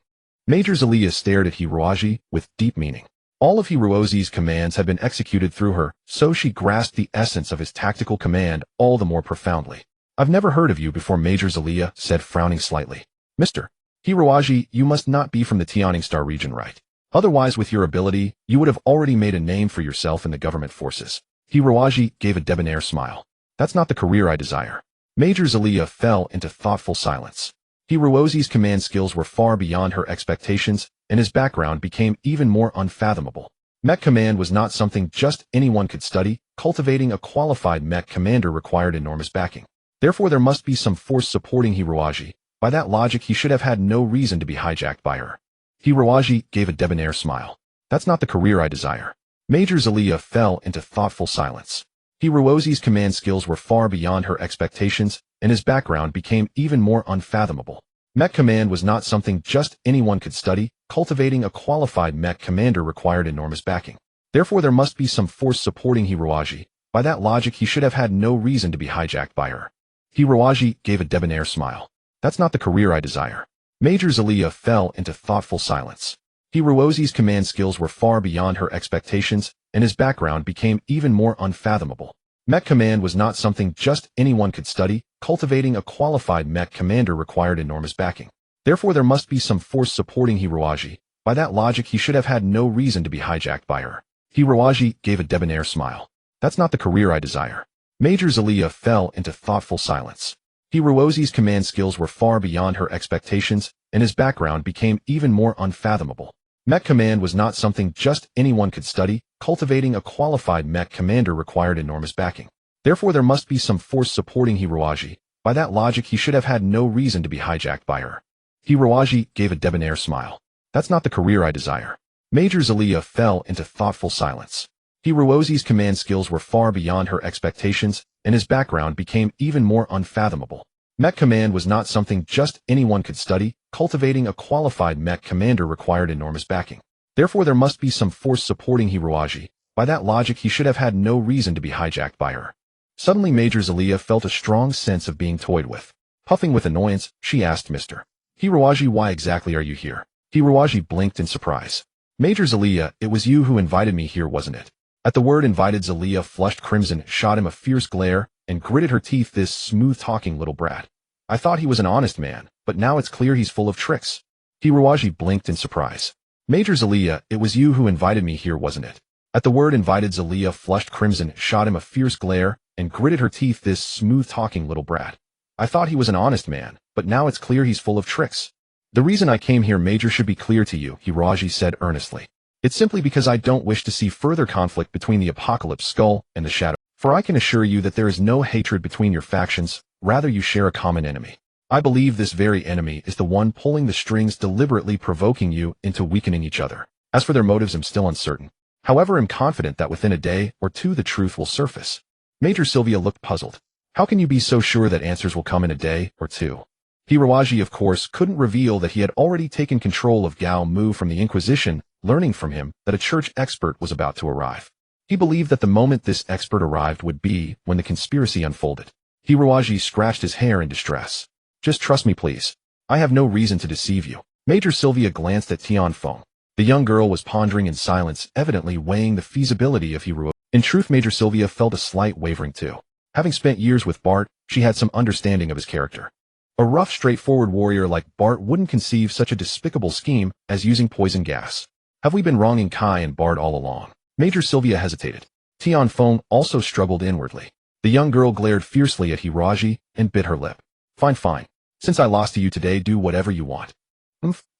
Speaker 1: Major Zelia stared at Hiroaji with deep meaning. All of Hiroaji's commands had been executed through her, so she grasped the essence of his tactical command all the more profoundly. I've never heard of you before, Major Zelia said, frowning slightly. Mr. Hiroaji, you must not be from the Tianning Star region, right? Otherwise, with your ability, you would have already made a name for yourself in the government forces. Hiroaji gave a debonair smile. That's not the career I desire. Major Zelia fell into thoughtful silence. Hiroaji's command skills were far beyond her expectations, and his background became even more unfathomable. Mech command was not something just anyone could study. Cultivating a qualified mech commander required enormous backing. Therefore, there must be some force supporting Hiroaji. By that logic, he should have had no reason to be hijacked by her. Hiroaji gave a debonair smile. That's not the career I desire. Major Zelia fell into thoughtful silence. Hiroaji's command skills were far beyond her expectations, and his background became even more unfathomable. Mech command was not something just anyone could study. Cultivating a qualified mech commander required enormous backing. Therefore, there must be some force supporting Hiroaji. By that logic, he should have had no reason to be hijacked by her. Hiroaji gave a debonair smile. That's not the career I desire. Major Zelia fell into thoughtful silence. Hiroaji's command skills were far beyond her expectations, and his background became even more unfathomable. Mech command was not something just anyone could study. Cultivating a qualified mech commander required enormous backing. Therefore, there must be some force supporting Hiroaji. By that logic, he should have had no reason to be hijacked by her. Hiroaji gave a debonair smile. That's not the career I desire. Major Zelia fell into thoughtful silence. Hiroaji's command skills were far beyond her expectations, and his background became even more unfathomable. Mech command was not something just anyone could study. Cultivating a qualified mech commander required enormous backing. Therefore, there must be some force supporting Hiroaji. By that logic, he should have had no reason to be hijacked by her. Hiroaji gave a debonair smile. That's not the career I desire. Major Zelia fell into thoughtful silence. Hiroaji's command skills were far beyond her expectations, and his background became even more unfathomable. Mech command was not something just anyone could study. Cultivating a qualified mech commander required enormous backing. Therefore, there must be some force supporting Hiroaji. By that logic, he should have had no reason to be hijacked by her. Suddenly, Major Zelia felt a strong sense of being toyed with. Puffing with annoyance, she asked Mr. Hiroaji, why exactly are you here? Hiroaji blinked in surprise. Major Zelia, it was you who invited me here, wasn't it? At the word invited, Zelia flushed crimson, shot him a fierce glare, and gritted her teeth. This smooth-talking little brat. I thought he was an honest man, but now it's clear he's full of tricks. Hiroaji blinked in surprise. Major Zelia, it was you who invited me here, wasn't it? At the word invited, Zelia flushed crimson, shot him a fierce glare, and gritted her teeth. This smooth-talking little brat. I thought he was an honest man, but now it's clear he's full of tricks. The reason I came here, Major, should be clear to you, Hiroaji said earnestly. It's simply because I don't wish to see further conflict between the Apocalypse Skull and the Shadow. For I can assure you that there is no hatred between your factions, rather you share a common enemy. I believe this very enemy is the one pulling the strings, deliberately provoking you into weakening each other. As for their motives, I'm still uncertain. However, I'm confident that within a day or two the truth will surface. Major Sylvia looked puzzled. How can you be so sure that answers will come in a day or two? Hiroaji, of course, couldn't reveal that he had already taken control of Gao Mu from the Inquisition, learning from him that a church expert was about to arrive. He believed that the moment this expert arrived would be when the conspiracy unfolded. Hiroaji scratched his hair in distress. Just trust me, please. I have no reason to deceive you. Major Sylvia glanced at Tianfeng. The young girl was pondering in silence, evidently weighing the feasibility of Hiroaji. In truth, Major Sylvia felt a slight wavering too. Having spent years with Bart, she had some understanding of his character. A rough, straightforward warrior like Bart wouldn't conceive such a despicable scheme as using poison gas. Have we been wronging Kai and Bart all along? Major Sylvia hesitated. Tianfeng also struggled inwardly. The young girl glared fiercely at Hiroaji and bit her lip. Fine, fine. Since I lost to you today, do whatever you want.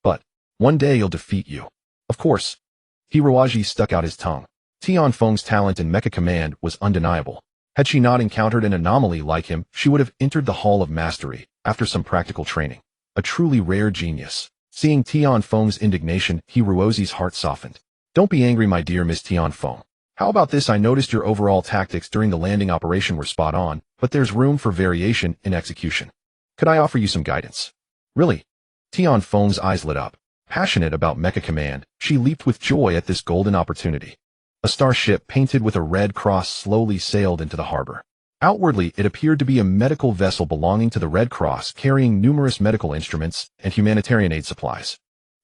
Speaker 1: But one day you'll defeat you. Of course. Hiroaji stuck out his tongue. Tianfeng's talent in mecha command was undeniable. Had she not encountered an anomaly like him, she would have entered the Hall of Mastery after some practical training. A truly rare genius. Seeing Tianfeng's indignation, Hiroaji's heart softened. Don't be angry, my dear Miss Tianfeng. How about this? I noticed your overall tactics during the landing operation were spot on, but there's room for variation in execution. Could I offer you some guidance? Really? Tianfeng's eyes lit up. Passionate about mecha command, she leaped with joy at this golden opportunity. A starship painted with a red cross slowly sailed into the harbor. Outwardly, it appeared to be a medical vessel belonging to the Red Cross, carrying numerous medical instruments and humanitarian aid supplies.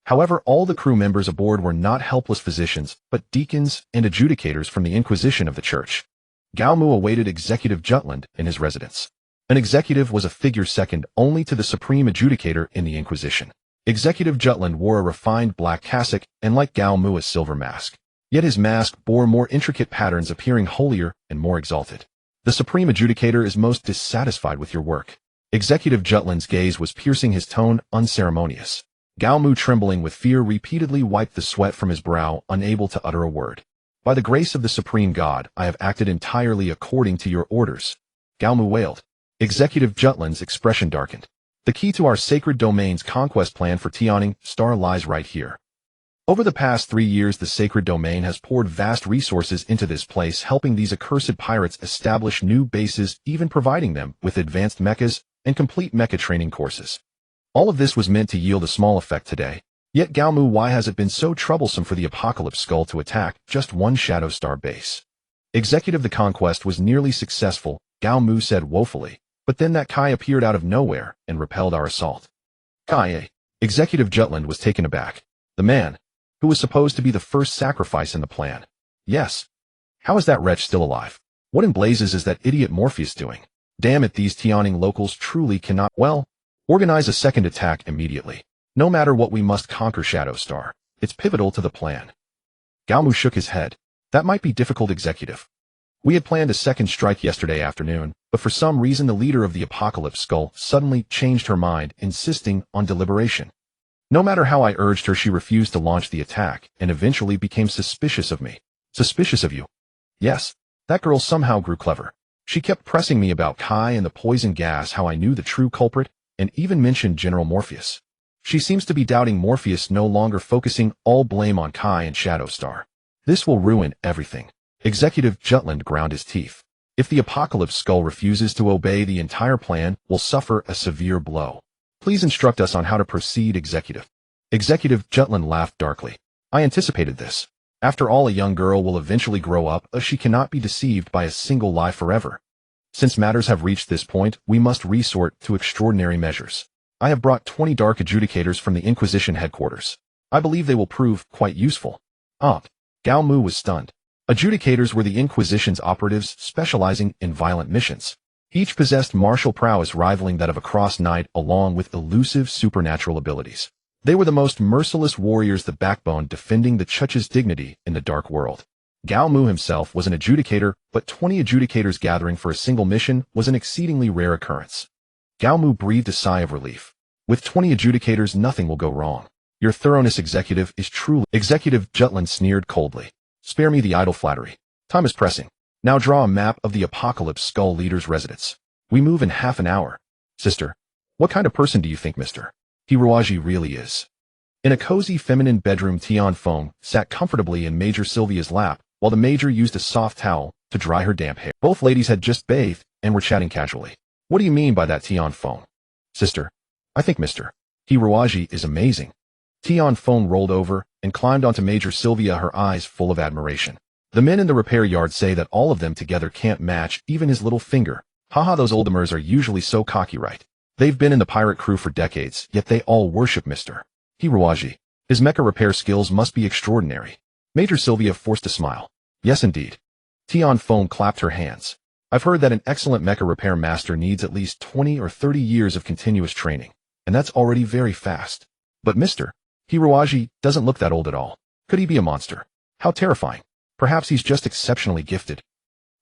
Speaker 1: However, all the crew members aboard were not helpless physicians, but deacons and adjudicators from the Inquisition of the Church. Gao Mu awaited Executive Jutland in his residence. An executive was a figure second only to the supreme adjudicator in the Inquisition. Executive Jutland wore a refined black cassock and, like Gao Mu, a silver mask. Yet his mask bore more intricate patterns, appearing holier and more exalted. The supreme adjudicator is most dissatisfied with your work. Executive Jutland's gaze was piercing, his tone unceremonious. Gao Mu, trembling with fear, repeatedly wiped the sweat from his brow, unable to utter a word. By the grace of the Supreme God, I have acted entirely according to your orders. Gao Mu wailed. Executive Jutland's expression darkened. The key to our sacred domain's conquest plan for Yearning Star lies right here. Over the past 3 years, the sacred domain has poured vast resources into this place, helping these accursed pirates establish new bases, even providing them with advanced mechas and complete mecha training courses. All of this was meant to yield a small effect today. Yet Gao Mu, why has it been so troublesome for the Apocalypse Skull to attack just one Shadow Star base? Executive, the conquest was nearly successful, Gao Mu said woefully, but then that Kai appeared out of nowhere and repelled our assault. Kai? Executive Jutland was taken aback. The man, who was supposed to be the first sacrifice in the plan. Yes. How is that wretch still alive? What in blazes is that idiot Morpheus doing? Damn it, these Yearning locals truly cannot, well, organize a second attack immediately. No matter what, we must conquer Shadow Star. It's pivotal to the plan. Gao Mu shook his head. That might be difficult, Executive. We had planned a second strike yesterday afternoon, but for some reason the leader of the Apocalypse Skull suddenly changed her mind, insisting on deliberation. No matter how I urged her, she refused to launch the attack, and eventually became suspicious of me. Suspicious of you? Yes. That girl somehow grew clever. She kept pressing me about Kai and the poison gas, how I knew the true culprit, and even mentioned General Morpheus. She seems to be doubting Morpheus, no longer focusing all blame on Kai and Shadow Star. This will ruin everything. Executive Jutland ground his teeth. If the Apocalypse Skull refuses to obey, the entire plan will suffer a severe blow. Please instruct us on how to proceed, Executive. Executive Jutland laughed darkly. I anticipated this. After all, a young girl will eventually grow up, as she cannot be deceived by a single lie forever. Since matters have reached this point, we must resort to extraordinary measures. I have brought 20 dark adjudicators from the Inquisition headquarters. I believe they will prove quite useful. Gao Mu was stunned. Adjudicators were the Inquisition's operatives specializing in violent missions. Each possessed martial prowess rivaling that of a cross-knight, along with elusive supernatural abilities. They were the most merciless warriors, the backbone defending the Church's dignity in the dark world. Gao Mu himself was an adjudicator, but 20 adjudicators gathering for a single mission was an exceedingly rare occurrence. Gao Mu breathed a sigh of relief. With 20 adjudicators, nothing will go wrong. Your thoroughness, Executive, is truly— Executive Jutland sneered coldly. Spare me the idle flattery. Time is pressing. Now draw a map of the Apocalypse Skull leader's residence. We move in half an hour. Sister, what kind of person do you think Mr. Hiroaji really is? In a cozy feminine bedroom, Tian Feng sat comfortably in Major Sylvia's lap, while the Major used a soft towel to dry her damp hair. Both ladies had just bathed and were chatting casually. What do you mean by that, Tian Feng? Sister, I think Mr. Hiroaji is amazing. Tian Feng rolled over and climbed onto Major Sylvia, her eyes full of admiration. The men in the repair yard say that all of them together can't match even his little finger. Haha, those oldtimers are usually so cocky, right? They've been in the pirate crew for decades, yet they all worship Mr. Hiroaji. His mecha repair skills must be extraordinary. Major Sylvia forced a smile. Yes, indeed. Tian Feng clapped her hands. I've heard that an excellent mecha repair master needs at least 20 or 30 years of continuous training, and that's already very fast. But Mr. Hiroaji doesn't look that old at all. Could he be a monster? How terrifying. Perhaps he's just exceptionally gifted.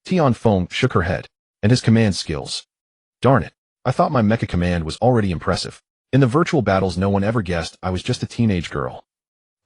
Speaker 1: Tian Feng shook her head. And his command skills. Darn it. I thought my mecha command was already impressive. In the virtual battles, no one ever guessed I was just a teenage girl.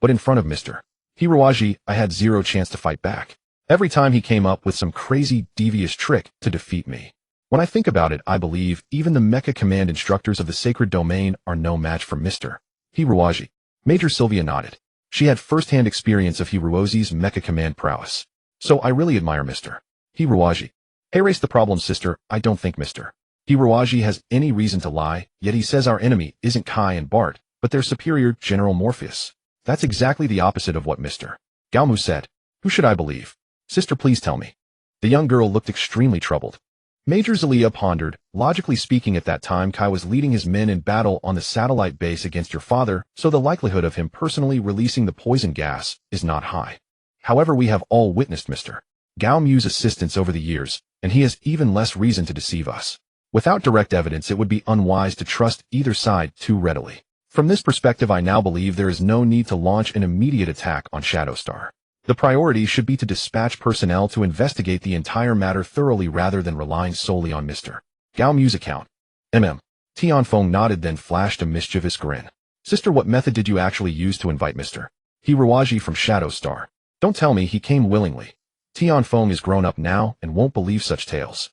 Speaker 1: But in front of Mr. Hiroaji, I had zero chance to fight back. Every time he came up with some crazy, devious trick to defeat me. When I think about it, I believe even the mecha command instructors of the sacred domain are no match for Mr. Hiroaji. Major Sylvia nodded. She had first-hand experience of Hiroaji's mecha command prowess. So I really admire Mr. Hiroaji. Erase the problem, sister. I don't think Mr. Hiroaji has any reason to lie, yet he says our enemy isn't Kai and Bart, but their superior General Morpheus. That's exactly the opposite of what Mr. Gao Mu said. Who should I believe? Sister, please tell me. The young girl looked extremely troubled. Major Zelia pondered. Logically speaking, at that time Kai was leading his men in battle on the satellite base against your father, so the likelihood of him personally releasing the poison gas is not high. However, we have all witnessed Mr. Gao Mu's assistance over the years, and he has even less reason to deceive us. Without direct evidence, it would be unwise to trust either side too readily. From this perspective, I now believe there is no need to launch an immediate attack on Shadow Star. The priority should be to dispatch personnel to investigate the entire matter thoroughly rather than relying solely on Mr. Gao Mu's account. Tian Feng nodded, then flashed a mischievous grin. Sister, what method did you actually use to invite Mr. Hirowaji from Shadow Star? Don't tell me he came willingly. Tianfeng is grown up now and won't believe such tales.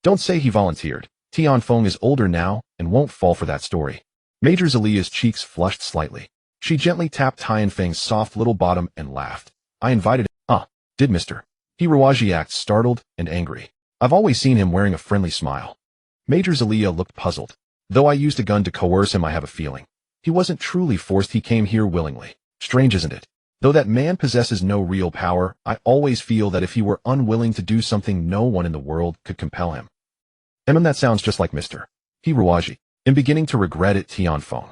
Speaker 1: Don't say he volunteered. Tianfeng is older now and won't fall for that story. Major Zelia's cheeks flushed slightly. She gently tapped Tianfeng's soft little bottom and laughed. I invited him. Did Mr. Hirowaji act startled and angry? I've always seen him wearing a friendly smile. Major Zelia looked puzzled. Though I used a gun to coerce him, I have a feeling he wasn't truly forced. He came here willingly. Strange, isn't it? Though that man possesses no real power, I always feel that if he were unwilling to do something, no one in the world could compel him. That sounds just like Mr. Hirowaji. I'm beginning to regret it, Tianfeng.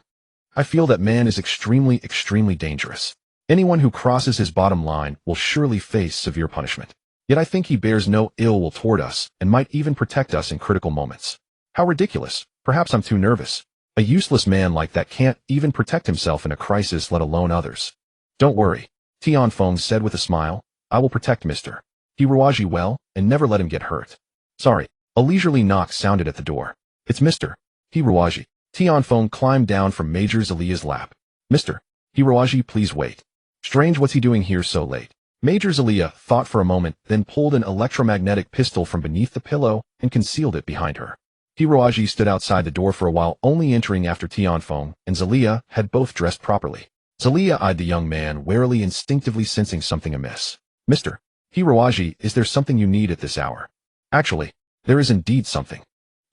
Speaker 1: I feel that man is extremely dangerous. Anyone who crosses his bottom line will surely face severe punishment. Yet I think he bears no ill will toward us and might even protect us in critical moments. How ridiculous. Perhaps I'm too nervous. A useless man like that can't even protect himself in a crisis, let alone others. Don't worry, Tianfeng said with a smile. I will protect Mr. Hirowaji well and never let him get hurt. Sorry. A leisurely knock sounded at the door. It's Mr. Hirowaji. Tianfeng climbed down from Major Zelia's lap. Mr. Hirowaji, please wait. Strange, what's he doing here so late? Major Zelia thought for a moment, then pulled an electromagnetic pistol from beneath the pillow and concealed it behind her. Hirowaji stood outside the door for a while, only entering after Tianfeng and Zelia had both dressed properly. Zelia eyed the young man warily, instinctively sensing something amiss. Mr. Hirowaji, is there something you need at this hour? Actually, there is indeed something.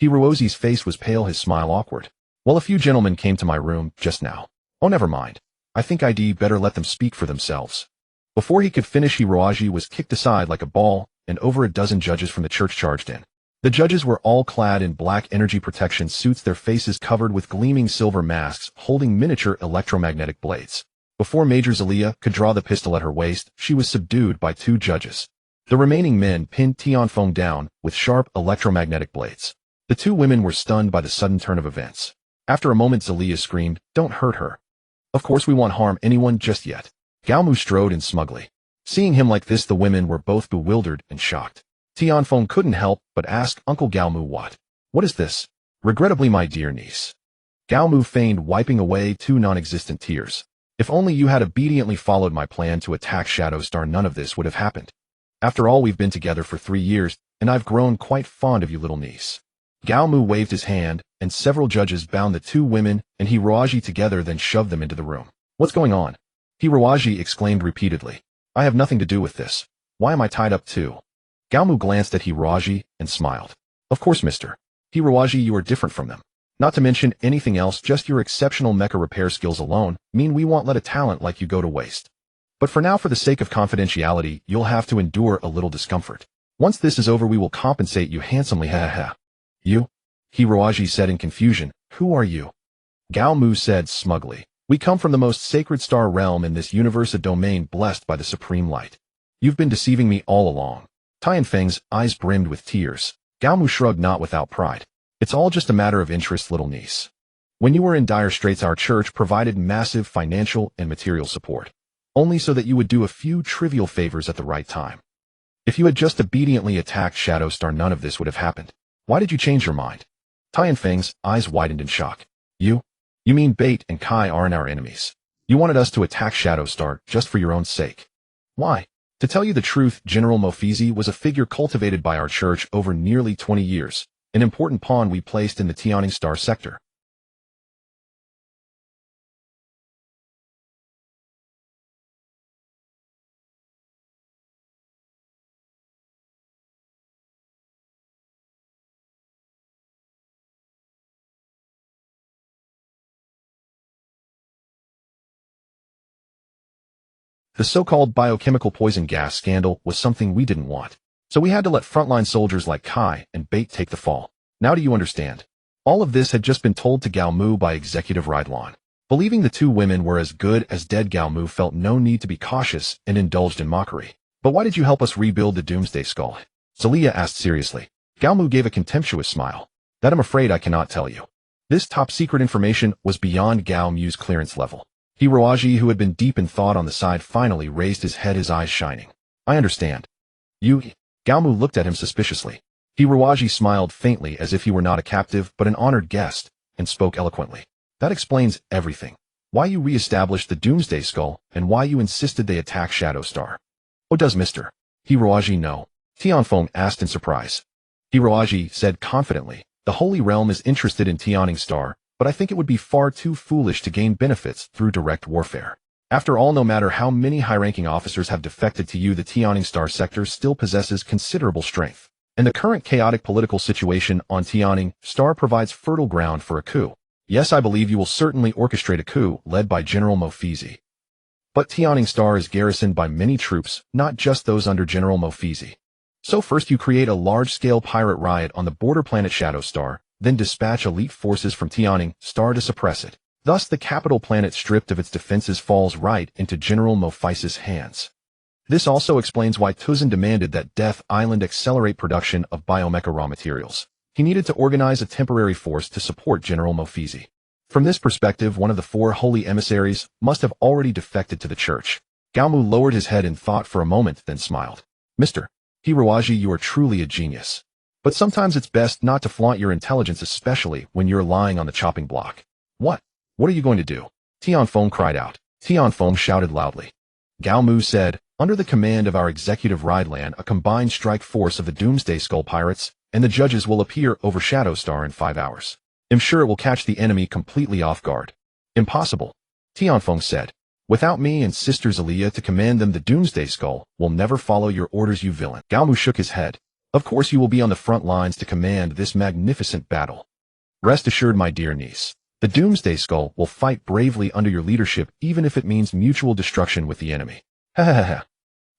Speaker 1: Hirowaji's face was pale, his smile awkward. Well, a few gentlemen came to my room just now. Oh, never mind. I think I'd better let them speak for themselves. Before he could finish, Hirowaji was kicked aside like a ball, and over a dozen judges from the church charged in. The judges were all clad in black energy protection suits, their faces covered with gleaming silver masks, holding miniature electromagnetic blades. Before Major Zelia could draw the pistol at her waist, she was subdued by two judges. The remaining men pinned Tianfeng down with sharp electromagnetic blades. The two women were stunned by the sudden turn of events. After a moment, Zelia screamed, "Don't hurt her. Of course we won't harm anyone just yet." Galmu strode in smugly. Seeing him like this, the women were both bewildered and shocked. Tianfeng couldn't help but ask, "Uncle Galmu, what is this?" "Regrettably, my dear niece." Galmu feigned wiping away two non-existent tears. "If only you had obediently followed my plan to attack Shadow Star, none of this would have happened. After all, we've been together for 3 years, and I've grown quite fond of you, little niece." Galmu waved his hand, and several judges bound the two women and Hirowaji together, then shoved them into the room. "What's going on?" Hirowaji exclaimed repeatedly. "I have nothing to do with this. Why am I tied up too?" Galmu glanced at Hirowaji and smiled. "Of course, Mr. Hirowaji, you are different from them. Not to mention anything else, just your exceptional mecha repair skills alone mean we won't let a talent like you go to waste. But for now, for the sake of confidentiality, you'll have to endure a little discomfort. Once this is over, we will compensate you handsomely." "Ha ha ha. You?" Hirowaji said in confusion. "Who are you?" Galmu said smugly. "We come from the most sacred star realm in this universe, a domain blessed by the supreme light. You've been deceiving me all along." Tianfeng's eyes brimmed with tears. Galmu shrugged, not without pride. "It's all just a matter of interest, little niece. When you were in dire straits, our church provided massive financial and material support, only so that you would do a few trivial favors at the right time. If you had just obediently attacked Shadow Star, none of this would have happened. Why did you change your mind?" Tianfeng's eyes widened in shock. You mean Bait and Kai aren't our enemies? You wanted us to attack Shadow Star just for your own sake. Why? To tell you the truth, General Mofizi was a figure cultivated by our church over nearly 20 years, an important pawn we placed in the Tianning Star sector. The so-called biochemical poison gas scandal was something we didn't want, so we had to let frontline soldiers like Kai and Bait take the fall. Now do you understand? All of this had just been told to Galmu by Executive Rydlon. Believing the two women were as good as dead, Galmu felt no need to be cautious and indulged in mockery. "But why did you help us rebuild the Doomsday Skull?" Zelia asked seriously. Galmu gave a contemptuous smile. "That I'm afraid I cannot tell you." This top-secret information was beyond Galmu's clearance level. Hirowaji, who had been deep in thought on the side, finally raised his head, his eyes shining. "I understand." "You?" Galmu looked at him suspiciously. Hirowaji smiled faintly, as if he were not a captive but an honored guest, and spoke eloquently. "That explains everything. why you re-established the Doomsday Skull, and why you insisted they attack Shadow Star. Oh, does Mr. Hiroaji know? Tianfeng asked in surprise. Hiroaji said confidently, the Holy Realm is interested in Tianing Star, but I think it would be far too foolish to gain benefits through direct warfare. After all, no matter how many high-ranking officers have defected to you, the Tianing Star sector still possesses considerable strength. And the current chaotic political situation on Tianing Star provides fertile ground for a coup. Yes, I believe you will certainly orchestrate a coup led by General Mofizi. But Tianing Star is garrisoned by many troops, not just those under General Mofizi. So first you create a large-scale pirate riot on the border planet Shadow Star, then dispatch elite forces from Tianing Star to suppress it. Thus, the capital planet stripped of its defenses falls right into General Mofizi's hands. This also explains why Tuzan demanded that Death Island accelerate production of biomecha raw materials. He needed to organize a temporary force to support General Mofizi. From this perspective, one of the 4 holy emissaries must have already defected to the church. Gaomu lowered his head in thought for a moment, then smiled. Mr. Hiroaji, you are truly a genius. But sometimes it's best not to flaunt your intelligence, especially when you're lying on the chopping block. What? What are you going to do? Tianfeng cried out. Tianfeng shouted loudly. Gaomu said, under the command of our executive Rideland, a combined strike force of the Doomsday Skull Pirates, and the judges will appear over Shadow Star in 5 hours. I'm sure it will catch the enemy completely off guard. Impossible. Tianfeng said. Without me and Sister Zelia to command them, the Doomsday Skull will never follow your orders, you villain. Gaomu shook his head. Of course you will be on the front lines to command this magnificent battle. Rest assured, my dear niece. The Doomsday Skull will fight bravely under your leadership, even if it means mutual destruction with the enemy. Ha ha ha.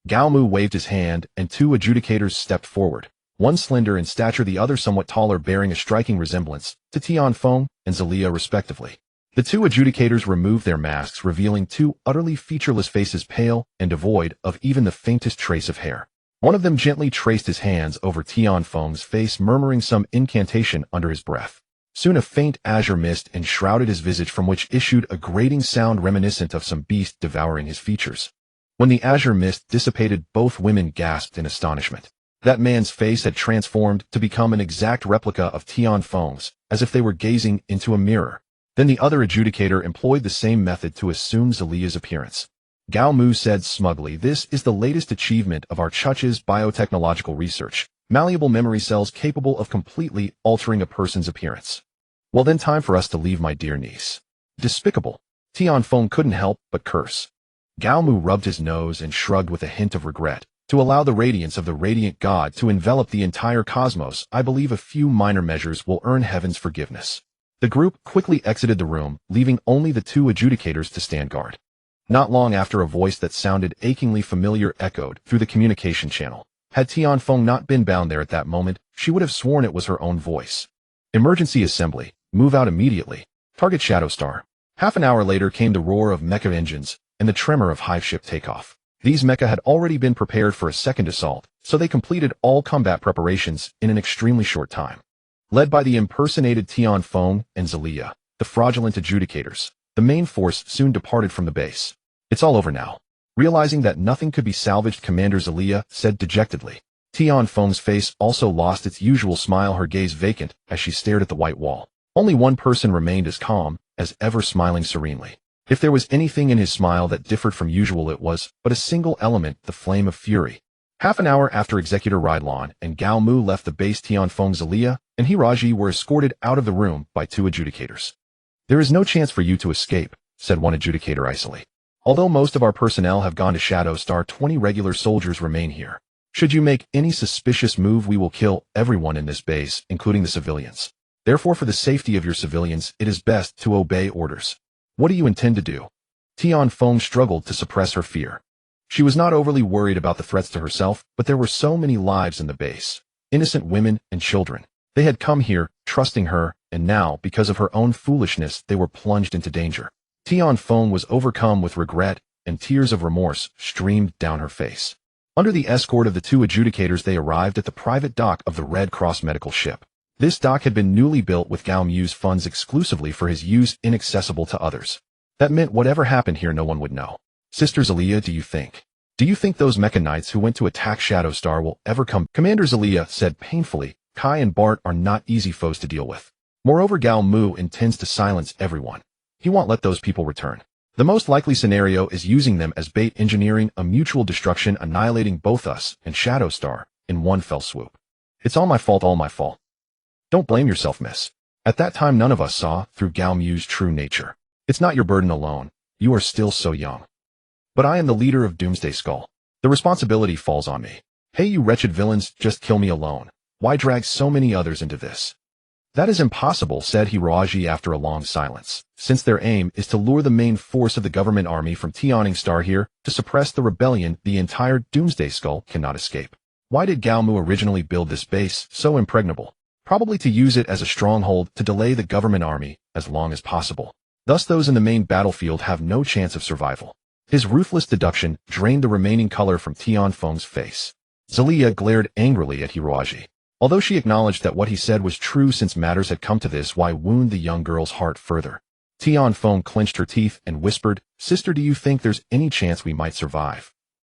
Speaker 1: Gaomu waved his hand, and 2 adjudicators stepped forward, one slender in stature, the other somewhat taller, bearing a striking resemblance to Tianfeng and Zelia respectively. The 2 adjudicators removed their masks, revealing 2 utterly featureless faces, pale and devoid of even the faintest trace of hair. One of them gently traced his hands over Tianfeng's face, murmuring some incantation under his breath. Soon a faint azure mist enshrouded his visage, from which issued a grating sound reminiscent of some beast devouring his features. When the azure mist dissipated, both women gasped in astonishment. That man's face had transformed to become an exact replica of Tianfeng's, as if they were gazing into a mirror. Then the other adjudicator employed the same method to assume Zelia's appearance. Gaomu said smugly, this is the latest achievement of our Chuch's biotechnological research. Malleable memory cells capable of completely altering a person's appearance. Well then, time for us to leave, my dear niece. Despicable. Tianfeng couldn't help but curse. Gaomu rubbed his nose and shrugged with a hint of regret. To allow the radiance of the radiant god to envelop the entire cosmos, I believe a few minor measures will earn heaven's forgiveness. The group quickly exited the room, leaving only the 2 adjudicators to stand guard. Not long after, a voice that sounded achingly familiar echoed through the communication channel. Had Tianfeng not been bound there at that moment, she would have sworn it was her own voice. Emergency assembly. Move out immediately. Target Shadow Star. Half an hour later came the roar of mecha engines and the tremor of hive ship takeoff. These mecha had already been prepared for a second assault, so they completed all combat preparations in an extremely short time. Led by the impersonated Tianfeng and Zelia, the fraudulent adjudicators, the main force soon departed from the base. It's all over now. Realizing that nothing could be salvaged, Commander Zelia said dejectedly. Tianfeng's face also lost its usual smile, her gaze vacant as she stared at the white wall. Only one person remained as calm as ever, smiling serenely. If there was anything in his smile that differed from usual, it was but a single element, the flame of fury. Half an hour after Executor Ridelan and Gaomu left the base, Tianfeng, Zelia, and Hiraji were escorted out of the room by 2 adjudicators. There is no chance for you to escape, said one adjudicator icily. Although most of our personnel have gone to Shadow Star, 20 regular soldiers remain here. Should you make any suspicious move, we will kill everyone in this base, including the civilians. Therefore, for the safety of your civilians, it is best to obey orders. What do you intend to do? Tianfeng struggled to suppress her fear. She was not overly worried about the threats to herself, but there were so many lives in the base. Innocent women and children. They had come here, trusting her, and now, because of her own foolishness, they were plunged into danger. Tianfeng was overcome with regret, and tears of remorse streamed down her face. Under the escort of the 2 adjudicators, they arrived at the private dock of the Red Cross medical ship. This dock had been newly built with Gaomu's funds exclusively for his use, inaccessible to others. That meant whatever happened here, no one would know. Sister Zelia, do you think those mecha knights who went to attack Shadow Star will ever come? Commander Zelia said painfully, Kai and Bart are not easy foes to deal with. Moreover, Gaomu intends to silence everyone. He won't let those people return. The most likely scenario is using them as bait, engineering a mutual destruction, annihilating both us and Shadowstar in one fell swoop. It's all my fault, all my fault. Don't blame yourself, miss. At that time none of us saw through Gao Mu's true nature. It's not your burden alone. You are still so young. But I am the leader of Doomsday Skull. The responsibility falls on me. Hey, you wretched villains, just kill me alone. Why drag so many others into this? That is impossible, said Hiroji after a long silence, since their aim is to lure the main force of the government army from Tianing Star here to suppress the rebellion. The entire Doomsday Skull cannot escape. Why did Gao Mu originally build this base so impregnable? Probably to use it as a stronghold to delay the government army as long as possible. Thus those in the main battlefield have no chance of survival. His ruthless deduction drained the remaining color from Tianfeng's face. Zelia glared angrily at Hiroji. Although she acknowledged that what he said was true since matters had come to this, why wound the young girl's heart further? Tianfeng clenched her teeth and whispered, "Sister, do you think there's any chance we might survive?"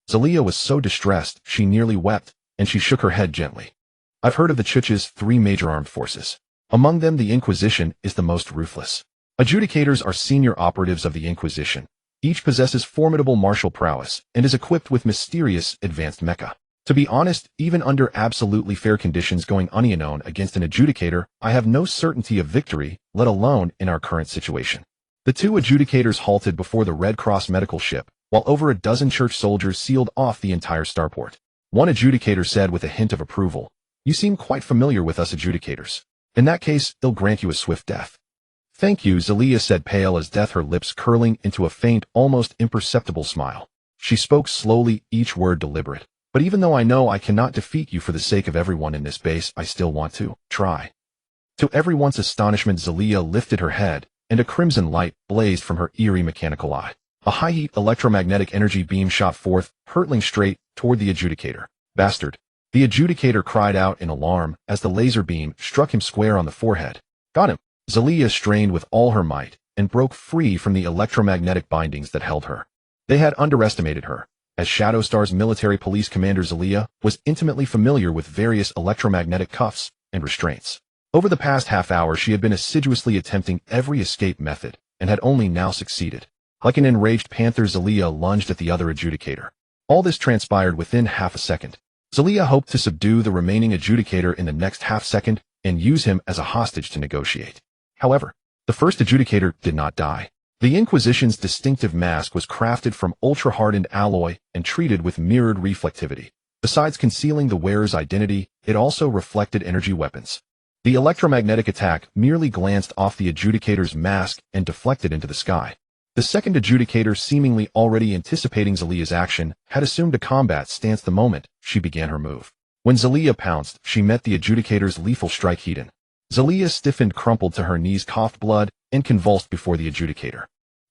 Speaker 1: Zelia was so distressed she nearly wept, and she shook her head gently. I've heard of the Chuch's 3 major armed forces. Among them the Inquisition is the most ruthless. Adjudicators are senior operatives of the Inquisition. Each possesses formidable martial prowess and is equipped with mysterious advanced mecha. To be honest, even under absolutely fair conditions going unknown against an adjudicator, I have no certainty of victory, let alone in our current situation. The 2 adjudicators halted before the Red Cross medical ship, while over a dozen church soldiers sealed off the entire starport. One adjudicator said with a hint of approval, "You seem quite familiar with us adjudicators. In that case, they'll grant you a swift death." "Thank you," Zelia said, pale as death, her lips curling into a faint, almost imperceptible smile. She spoke slowly, each word deliberate. "But even though I know I cannot defeat you for the sake of everyone in this base, I still want to try." To everyone's astonishment, Zelia lifted her head, and a crimson light blazed from her eerie mechanical eye. A high-heat electromagnetic energy beam shot forth, hurtling straight toward the adjudicator. "Bastard!" The adjudicator cried out in alarm as the laser beam struck him square on the forehead. "Got him!" Zelia strained with all her might, and broke free from the electromagnetic bindings that held her. They had underestimated her. As Shadowstar's military police commander, Zelia was intimately familiar with various electromagnetic cuffs and restraints. Over the past half hour she had been assiduously attempting every escape method, and had only now succeeded. Like an enraged panther, Zelia lunged at the other adjudicator. All this transpired within half a second. Zelia hoped to subdue the remaining adjudicator in the next half second and use him as a hostage to negotiate. However, the first adjudicator did not die. The Inquisition's distinctive mask was crafted from ultra-hardened alloy and treated with mirrored reflectivity. Besides concealing the wearer's identity, it also reflected energy weapons. The electromagnetic attack merely glanced off the adjudicator's mask and deflected into the sky. The second adjudicator, seemingly already anticipating Zelia's action, had assumed a combat stance the moment she began her move. When Zelia pounced, she met the adjudicator's lethal strike head-on. Zelia stiffened, crumpled to her knees, coughed blood, and convulsed before the adjudicator.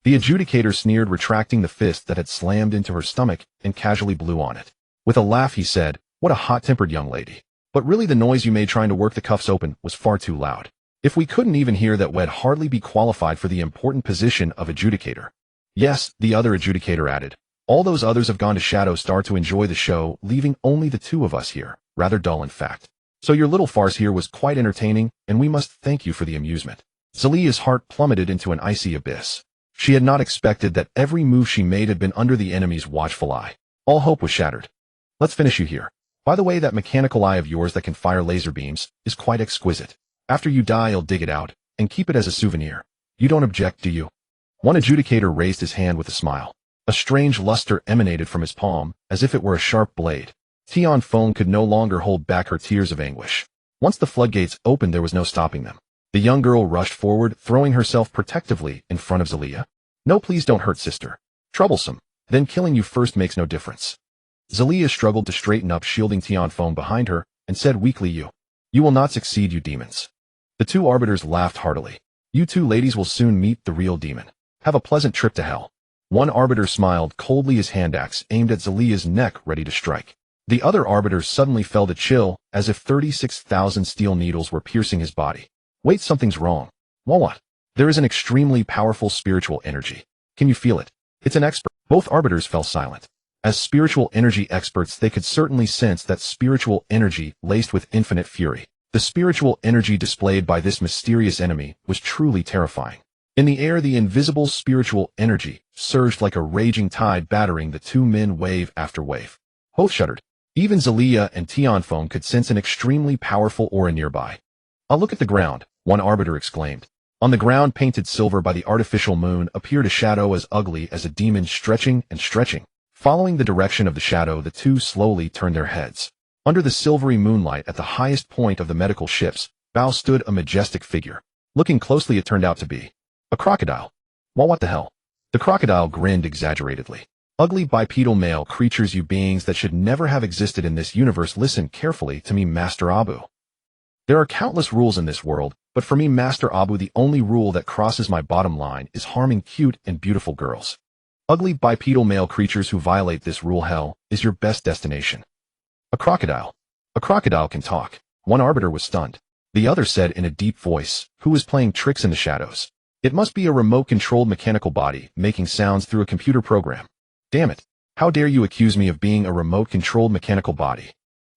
Speaker 1: The adjudicator sneered, retracting the fist that had slammed into her stomach, and casually blew on it. With a laugh he said, "What a hot-tempered young lady. But really the noise you made trying to work the cuffs open was far too loud. If we couldn't even hear that, we'd hardly be qualified for the important position of adjudicator." "Yes," the other adjudicator added. "All those others have gone to Shadowstar to enjoy the show, leaving only the 2 of us here. Rather dull, in fact. So your little farce here was quite entertaining, and we must thank you for the amusement." Zelia's heart plummeted into an icy abyss. She had not expected that every move she made had been under the enemy's watchful eye. All hope was shattered. "Let's finish you here. By the way, that mechanical eye of yours that can fire laser beams is quite exquisite. After you die, I'll dig it out and keep it as a souvenir. You don't object, do you?" One adjudicator raised his hand with a smile. A strange luster emanated from his palm, as if it were a sharp blade. Tianfeng could no longer hold back her tears of anguish. Once the floodgates opened, there was no stopping them. The young girl rushed forward, throwing herself protectively in front of Zelia. "No, please don't hurt, sister. Troublesome. Then killing you first makes no difference." Zelia struggled to straighten up, shielding Tianfeng behind her, and said weakly, You will not succeed, you demons." The 2 arbiters laughed heartily. "You 2 ladies will soon meet the real demon. Have a pleasant trip to hell." One arbiter smiled coldly, his hand axe aimed at Zelia's neck, ready to strike. The other arbiter suddenly felt a chill, as if 36,000 steel needles were piercing his body. "Wait, something's wrong." "Well, what?" "There is an extremely powerful spiritual energy. Can you feel it? It's an expert." Both arbiters fell silent. As spiritual energy experts, they could certainly sense that spiritual energy laced with infinite fury. The spiritual energy displayed by this mysterious enemy was truly terrifying. In the air, the invisible spiritual energy surged like a raging tide, battering the two men wave after wave. Both shuddered. Even Zelia and Tianfeng could sense an extremely powerful aura nearby. "I'll look at the ground," one arbiter exclaimed. On the ground, painted silver by the artificial moon, appeared a shadow as ugly as a demon, stretching and stretching. Following the direction of the shadow, the two slowly turned their heads. Under the silvery moonlight, at the highest point of the medical ship's bow, stood a majestic figure. Looking closely, it turned out to be a crocodile. Well, what the hell? The crocodile grinned exaggeratedly. "Ugly bipedal male creatures, you beings that should never have existed in this universe. Listen carefully to me, Master Abu. There are countless rules in this world, but for me, Master Abu, the only rule that crosses my bottom line is harming cute and beautiful girls. Ugly bipedal male creatures who violate this rule, hell is your best destination." A crocodile. A crocodile can talk. One arbiter was stunned. The other said in a deep voice, "Who is playing tricks in the shadows? It must be a remote-controlled mechanical body making sounds through a computer program. Damn it. How dare you accuse me of being a remote-controlled mechanical body?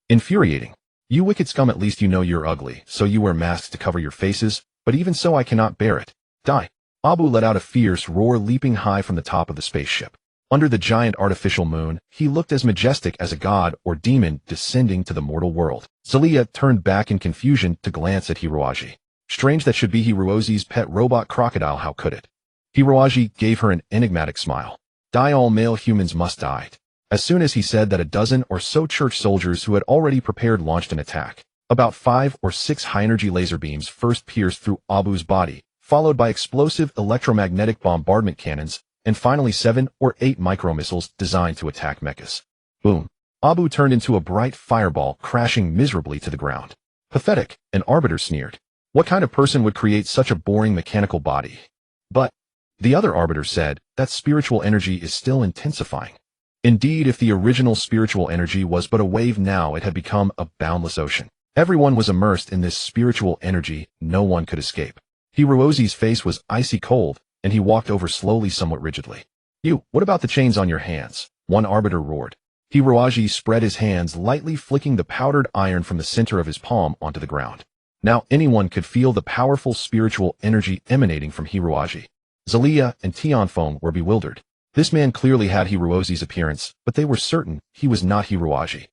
Speaker 1: Infuriating. You wicked scum, at least you know you're ugly, so you wear masks to cover your faces, but even so I cannot bear it. Die." Abu let out a fierce roar, leaping high from the top of the spaceship. Under the giant artificial moon, he looked as majestic as a god or demon descending to the mortal world. Zelia turned back in confusion to glance at Hiroaji. Strange, that should be Hirozi's pet robot crocodile. How could it? Hiroaji gave her an enigmatic smile. "Die, all male humans must die." As soon as he said that, a dozen or so church soldiers who had already prepared launched an attack. About 5 or 6 high-energy laser beams first pierced through Abu's body, followed by explosive electromagnetic bombardment cannons, and finally 7 or 8 micromissiles designed to attack mechas. Boom. Abu turned into a bright fireball, crashing miserably to the ground. "Pathetic," an arbiter sneered. "What kind of person would create such a boring mechanical body?" "But," the other arbiter said, "that spiritual energy is still intensifying." Indeed, if the original spiritual energy was but a wave, now it had become a boundless ocean. Everyone was immersed in this spiritual energy. No one could escape. Hirozi's face was icy cold, and he walked over slowly, somewhat rigidly. "You, what about the chains on your hands?" one arbiter roared. Hiroji spread his hands, lightly flicking the powdered iron from the center of his palm onto the ground. Now anyone could feel the powerful spiritual energy emanating from Hiroji. Zelia and Tianfeng were bewildered. This man clearly had Hirozi's appearance, but they were certain he was not Hiroji.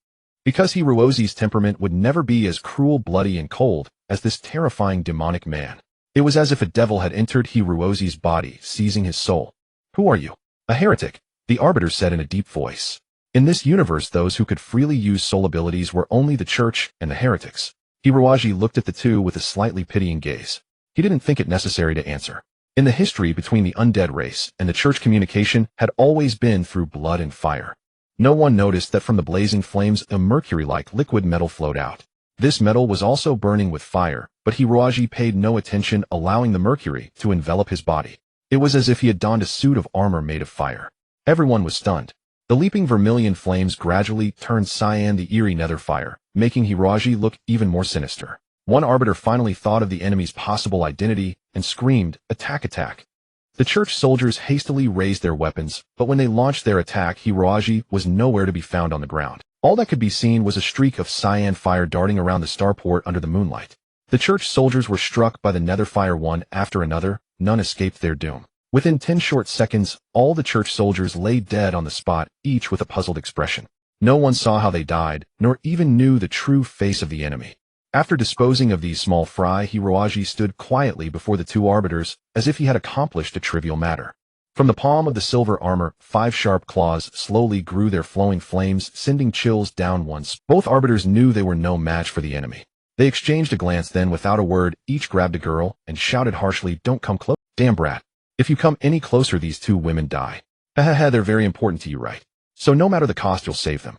Speaker 1: Because Hirozi's temperament would never be as cruel, bloody, and cold as this terrifying demonic man. It was as if a devil had entered Hirozi's body, seizing his soul. "Who are you?" "A heretic," the arbiter said in a deep voice. In this universe, those who could freely use soul abilities were only the church and the heretics. Hiroji looked at the two with a slightly pitying gaze. He didn't think it necessary to answer. In the history between the undead race and the church, communication had always been through blood and fire. No one noticed that from the blazing flames a mercury-like liquid metal flowed out. This metal was also burning with fire, but Hiroji paid no attention, allowing the mercury to envelop his body. It was as if he had donned a suit of armor made of fire. Everyone was stunned. The leaping vermilion flames gradually turned cyan, the eerie nether fire, making Hiroji look even more sinister. One arbiter finally thought of the enemy's possible identity and screamed, "Attack, attack!" The church soldiers hastily raised their weapons, but when they launched their attack, Hiroji was nowhere to be found on the ground. All that could be seen was a streak of cyan fire darting around the starport under the moonlight. The church soldiers were struck by the nether fire one after another. None escaped their doom. Within 10 short seconds, all the church soldiers lay dead on the spot, each with a puzzled expression. No one saw how they died, nor even knew the true face of the enemy. After disposing of these small fry, Hiroji stood quietly before the two arbiters, as if he had accomplished a trivial matter. From the palm of the silver armor, 5 sharp claws slowly grew their flowing flames, sending chills down once. Both arbiters knew they were no match for the enemy. They exchanged a glance, then without a word, each grabbed a girl and shouted harshly, "Don't come close." "Damn brat. If you come any closer, these 2 women die." "Hahaha, they're very important to you, right? So no matter the cost, you'll save them.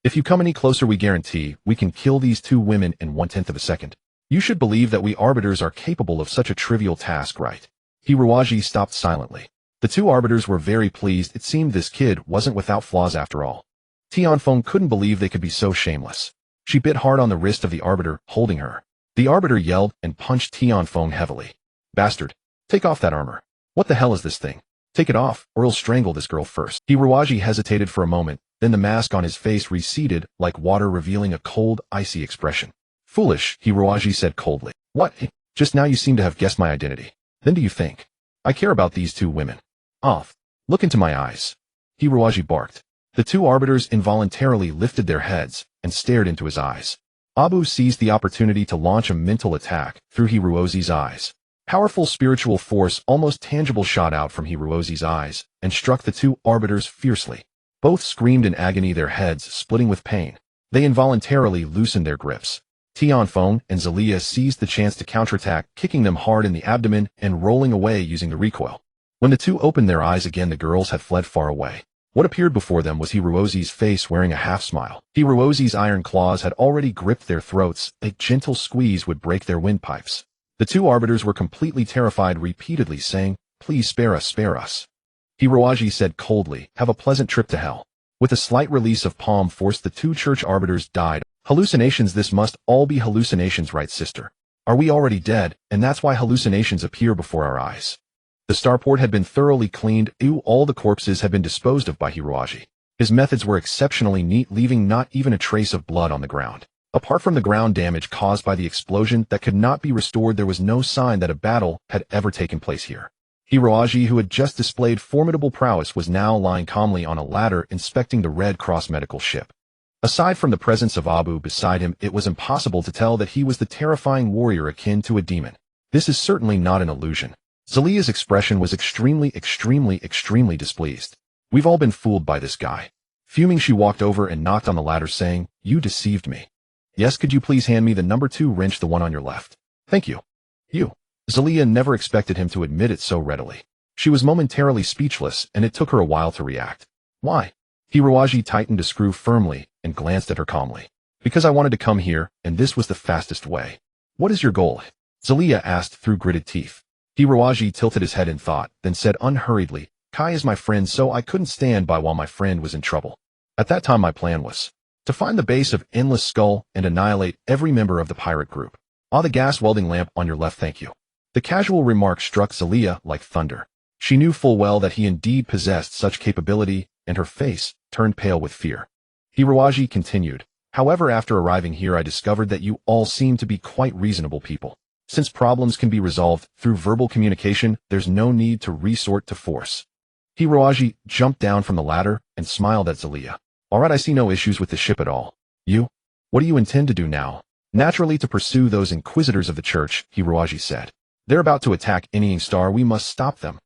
Speaker 1: If you come any closer, we guarantee we can kill these 2 women in 1/10 of a second. You should believe that we arbiters are capable of such a trivial task, right?" Hiroji stopped silently. The 2 arbiters were very pleased. It seemed this kid wasn't without flaws after all. Tianfeng couldn't believe they could be so shameless. She bit hard on the wrist of the arbiter, holding her. The arbiter yelled and punched Tianfeng heavily. "Bastard! Take off that armor. What the hell is this thing? Take it off, or I'll strangle this girl first." Hiroji hesitated for a moment, then the mask on his face receded like water, revealing a cold, icy expression. "Foolish," Hiroji said coldly. "What? Just now you seem to have guessed my identity. Then do you think I care about these two women. Off. Look into my eyes. Hiroaji barked. The two arbiters involuntarily lifted their heads and stared into his eyes. Abu seized the opportunity to launch a mental attack through Hirozi's eyes. Powerful spiritual force, almost tangible, shot out from Hirozi's eyes and struck the two arbiters fiercely. Both screamed in agony, their heads splitting with pain. They involuntarily loosened their grips. Tianfeng and Zelia seized the chance to counterattack, kicking them hard in the abdomen and rolling away using the recoil. When the two opened their eyes again, the girls had fled far away. What appeared before them was Hirozi's face wearing a half-smile. Hirozi's iron claws had already gripped their throats. A gentle squeeze would break their windpipes. The two arbiters were completely terrified, repeatedly saying, "Please spare us, spare us." Hiroaji said coldly, "Have a pleasant trip to hell." With a slight release of palm force, the two church arbiters died. Hallucinations, this must all be hallucinations, right, sister? Are we already dead, and that's why hallucinations appear before our eyes? The starport had been thoroughly cleaned. All the corpses had been disposed of by Hiroaji. His methods were exceptionally neat, leaving not even a trace of blood on the ground. Apart from the ground damage caused by the explosion that could not be restored, there was no sign that a battle had ever taken place here. Hiroaji, who had just displayed formidable prowess, was now lying calmly on a ladder inspecting the Red Cross medical ship. Aside from the presence of Abu beside him, it was impossible to tell that he was the terrifying warrior akin to a demon. This is certainly not an illusion. Zelia's expression was extremely displeased. We've all been fooled by this guy. Fuming, she walked over and knocked on the ladder, saying, "You deceived me." "Yes, could you please hand me the number 2 wrench, the one on your left?" "Thank you." "You." Zelia never expected him to admit it so readily. She was momentarily speechless, and it took her a while to react. "Why?" Hiroaji tightened a screw firmly and glanced at her calmly. "Because I wanted to come here, and this was the fastest way." "What is your goal?" Zelia asked through gritted teeth. Hiroaji tilted his head in thought, then said unhurriedly, "Kai is my friend, so I couldn't stand by while my friend was in trouble. At that time my plan was to find the base of Endless Skull and annihilate every member of the pirate group." "Ah, the gas welding lamp on your left, thank you." The casual remark struck Zelia like thunder. She knew full well that he indeed possessed such capability, and her face turned pale with fear. Hiroaji continued, "However, after arriving here I discovered that you all seem to be quite reasonable people. Since problems can be resolved through verbal communication, there's no need to resort to force." Hiroaji jumped down from the ladder and smiled at Zelia. "All right, I see no issues with the ship at all. You? What do you intend to do now?" "Naturally to pursue those inquisitors of the church," Hiroaji said. "They're about to attack Yearning Star. We must stop them."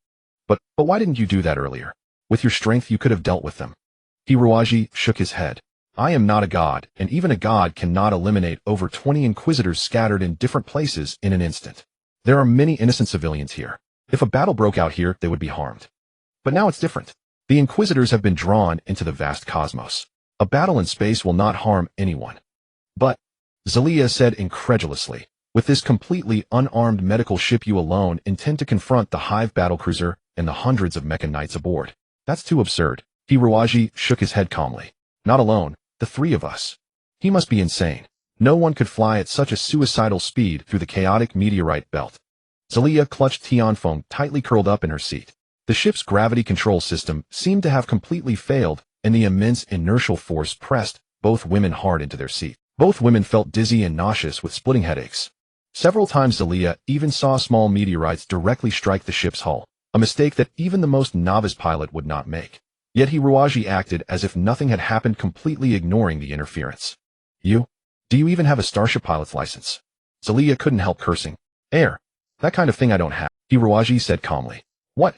Speaker 1: But why didn't you do that earlier? With your strength you could have dealt with them." Hiroaji shook his head. "I am not a god, and even a god cannot eliminate over 20 inquisitors scattered in different places in an instant. There are many innocent civilians here. If a battle broke out here, they would be harmed. But now it's different. The inquisitors have been drawn into the vast cosmos. A battle in space will not harm anyone." "But," Zelia said incredulously, "with this completely unarmed medical ship you alone intend to confront the Hive battlecruiser and the hundreds of mecha knights aboard. That's too absurd." Hiroaji shook his head calmly. "Not alone, the 3 of us. He must be insane. No one could fly at such a suicidal speed through the chaotic meteorite belt." Zelia clutched Tianfeng tightly curled up in her seat. The ship's gravity control system seemed to have completely failed, and the immense inertial force pressed both women hard into their seat. Both women felt dizzy and nauseous with splitting headaches. Several times Zelia even saw small meteorites directly strike the ship's hull, a mistake that even the most novice pilot would not make. Yet Hiroaji acted as if nothing had happened, completely ignoring the interference. "You? Do you even have a starship pilot's license?" Zelia couldn't help cursing. "Air. That kind of thing I don't have," Hiroaji said calmly. "What?"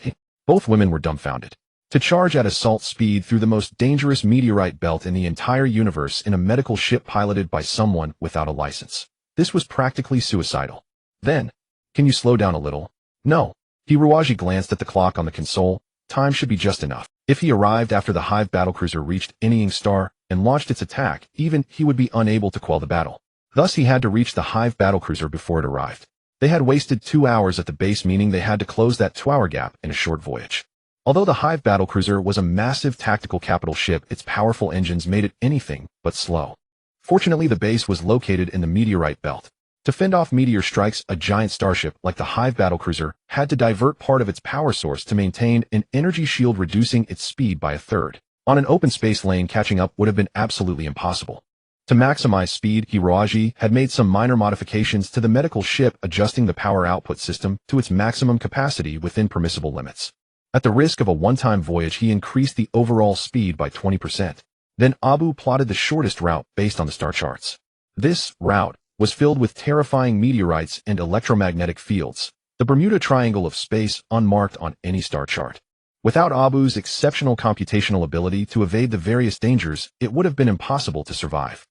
Speaker 1: Both women were dumbfounded. To charge at assault speed through the most dangerous meteorite belt in the entire universe in a medical ship piloted by someone without a license. This was practically suicidal. "Then, can you slow down a little?" "No." Hiroaji glanced at the clock on the console. Time should be just enough. If he arrived after the Hive battlecruiser reached Yearning Star and launched its attack, even he would be unable to quell the battle. Thus he had to reach the Hive battlecruiser before it arrived. They had wasted 2 hours at the base, meaning they had to close that 2-hour gap in a short voyage. Although the Hive battlecruiser was a massive tactical capital ship, its powerful engines made it anything but slow. Fortunately, the base was located in the meteorite belt. To fend off meteor strikes, a giant starship like the Hive battlecruiser had to divert part of its power source to maintain an energy shield, reducing its speed by 1/3. On an open space lane, catching up would have been absolutely impossible. To maximize speed, Hiroaji had made some minor modifications to the medical ship, adjusting the power output system to its maximum capacity within permissible limits. At the risk of a one-time voyage, he increased the overall speed by 20%. Then Abu plotted the shortest route based on the star charts. This route was filled with terrifying meteorites and electromagnetic fields, the Bermuda Triangle of space unmarked on any star chart. Without Abu's exceptional computational ability to evade the various dangers, it would have been impossible to survive.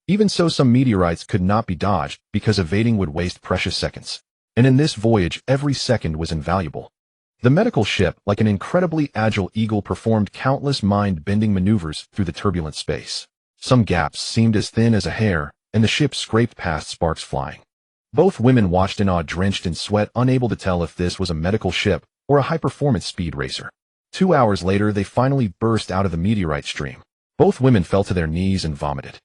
Speaker 1: Even so, some meteorites could not be dodged because evading would waste precious seconds. And in this voyage, every second was invaluable. The medical ship, like an incredibly agile eagle, performed countless mind-bending maneuvers through the turbulent space. Some gaps seemed as thin as a hair, and the ship scraped past sparks flying. Both women watched in awe, drenched in sweat, unable to tell if this was a medical ship or a high-performance speed racer. 2 hours later, they finally burst out of the meteorite stream. Both women fell to their knees and vomited.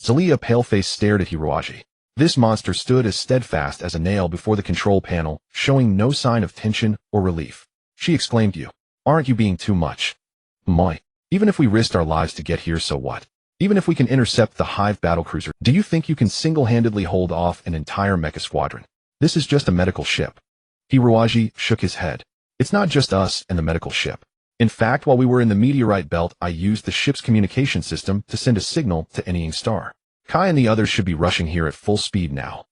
Speaker 1: Zelia, pale-faced, stared at Hiroaji. This monster stood as steadfast as a nail before the control panel, showing no sign of tension or relief. She exclaimed, "You, aren't you being too much? Moi, even if we risked our lives to get here, so what? Even if we can intercept the Hive battlecruiser, do you think you can single-handedly hold off an entire mecha squadron? This is just a medical ship." Hiroaji shook his head. "It's not just us and the medical ship. In fact, while we were in the meteorite belt, I used the ship's communication system to send a signal to anying star. Kai and the others should be rushing here at full speed now."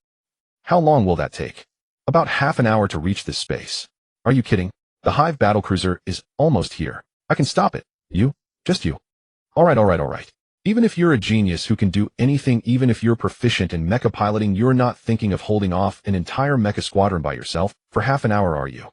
Speaker 1: "How long will that take?" "About half an hour to reach this space." "Are you kidding? The Hive battlecruiser is almost here. I can stop it. You? Just you." All right. Even if you're a genius who can do anything, even if you're proficient in mecha piloting, you're not thinking of holding off an entire mecha squadron by yourself for half an hour, are you?"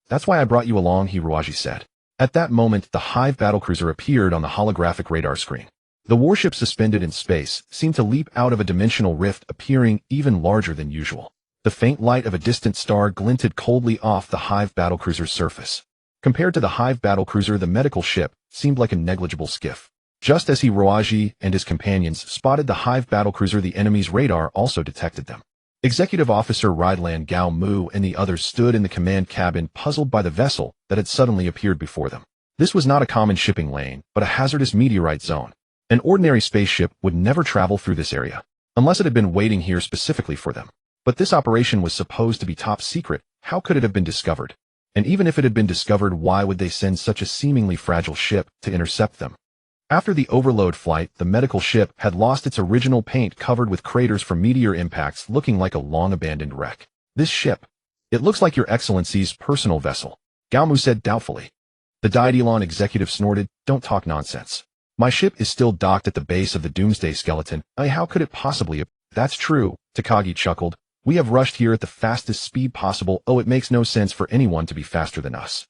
Speaker 1: "That's why I brought you along," Hiroaji said. At that moment, the Hive battlecruiser appeared on the holographic radar screen. The warship, suspended in space, seemed to leap out of a dimensional rift, appearing even larger than usual. The faint light of a distant star glinted coldly off the Hive battlecruiser's surface. Compared to the Hive battlecruiser, the medical ship seemed like a negligible skiff. Just as Hiroaji and his companions spotted the Hive battlecruiser, the enemy's radar also detected them. Executive Officer Rideland Gao Mu and the others stood in the command cabin, puzzled by the vessel that had suddenly appeared before them. This was not a common shipping lane, but a hazardous meteorite zone. An ordinary spaceship would never travel through this area, unless it had been waiting here specifically for them. But this operation was supposed to be top secret. How could it have been discovered? And even if it had been discovered, why would they send such a seemingly fragile ship to intercept them? After the overload flight, the medical ship had lost its original paint, covered with craters from meteor impacts, looking like a long-abandoned wreck. "This ship, it looks like Your Excellency's personal vessel," Gaomu said doubtfully. The Daidilon executive snorted, "Don't talk nonsense. My ship is still docked at the base of the Doomsday Skeleton. How could it possibly have—" "That's true," Takagi chuckled. "We have rushed here at the fastest speed possible. Oh, it makes no sense for anyone to be faster than us."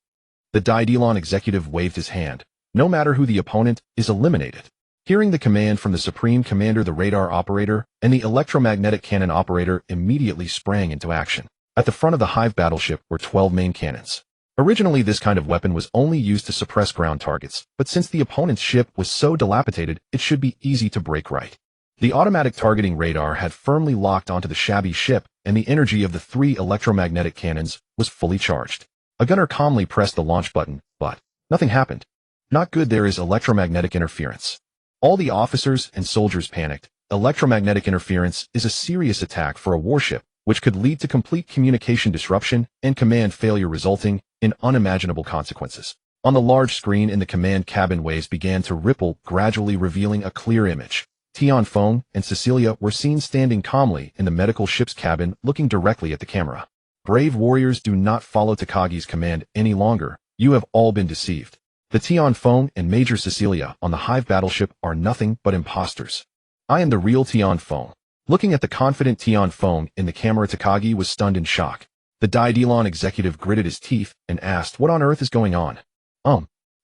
Speaker 1: The Daidilon executive waved his hand. "No matter who the opponent is, eliminated." Hearing the command from the Supreme Commander, the radar operator and the electromagnetic cannon operator immediately sprang into action. At the front of the Hive battleship were 12 main cannons. Originally, this kind of weapon was only used to suppress ground targets, but since the opponent's ship was so dilapidated, it should be easy to break right. The automatic targeting radar had firmly locked onto the shabby ship, and the energy of the 3 electromagnetic cannons was fully charged. A gunner calmly pressed the launch button, but nothing happened. "Not good, there is electromagnetic interference." All the officers and soldiers panicked. Electromagnetic interference is a serious attack for a warship, which could lead to complete communication disruption and command failure, resulting in unimaginable consequences. On the large screen in the command cabin, waves began to ripple, gradually revealing a clear image. Tianfeng and Cecilia were seen standing calmly in the medical ship's cabin, looking directly at the camera. "Brave warriors, do not follow Takagi's command any longer. You have all been deceived. The Tianfeng and Major Cecilia on the Hive battleship are nothing but imposters. I am the real Tianfeng." Looking at the confident Tianfeng in the camera, Takagi was stunned in shock. The Daidilon executive gritted his teeth and asked, "What on earth is going on?"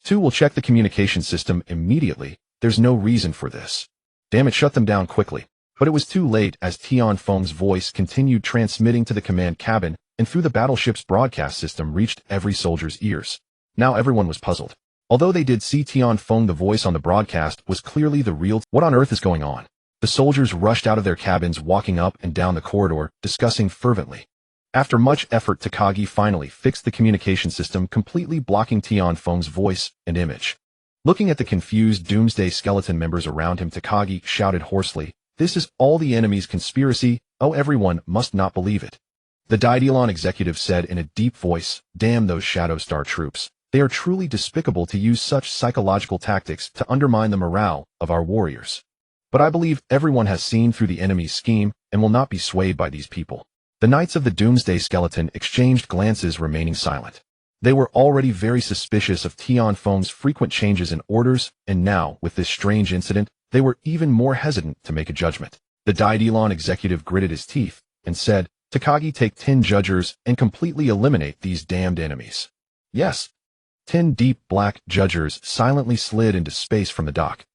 Speaker 1: "Two will check the communication system immediately. There's no reason for this." "Damn it, shut them down quickly." But it was too late, as Tianfeng's voice continued transmitting to the command cabin and through the battleship's broadcast system reached every soldier's ears. Now everyone was puzzled. Although they did see Tianfeng, the voice on the broadcast was clearly the real. What on earth is going on? The soldiers rushed out of their cabins, walking up and down the corridor, discussing fervently. After much effort, Takagi finally fixed the communication system, completely blocking Tianfeng's voice and image. Looking at the confused Doomsday Skeleton members around him, Takagi shouted hoarsely, This is all the enemy's conspiracy. Oh, everyone must not believe it. The Daedalon executive said in a deep voice, "Damn those Shadow Star troops. They are truly despicable to use such psychological tactics to undermine the morale of our warriors. But I believe everyone has seen through the enemy's scheme and will not be swayed by these people." The Knights of the Doomsday Skeleton exchanged glances, remaining silent. They were already very suspicious of Tianfeng's frequent changes in orders, and now, with this strange incident, they were even more hesitant to make a judgment. The Daedalon executive gritted his teeth and said, "Takagi, take 10 judgers and completely eliminate these damned enemies." Yes. 10 deep black judgers silently slid into space from the dock.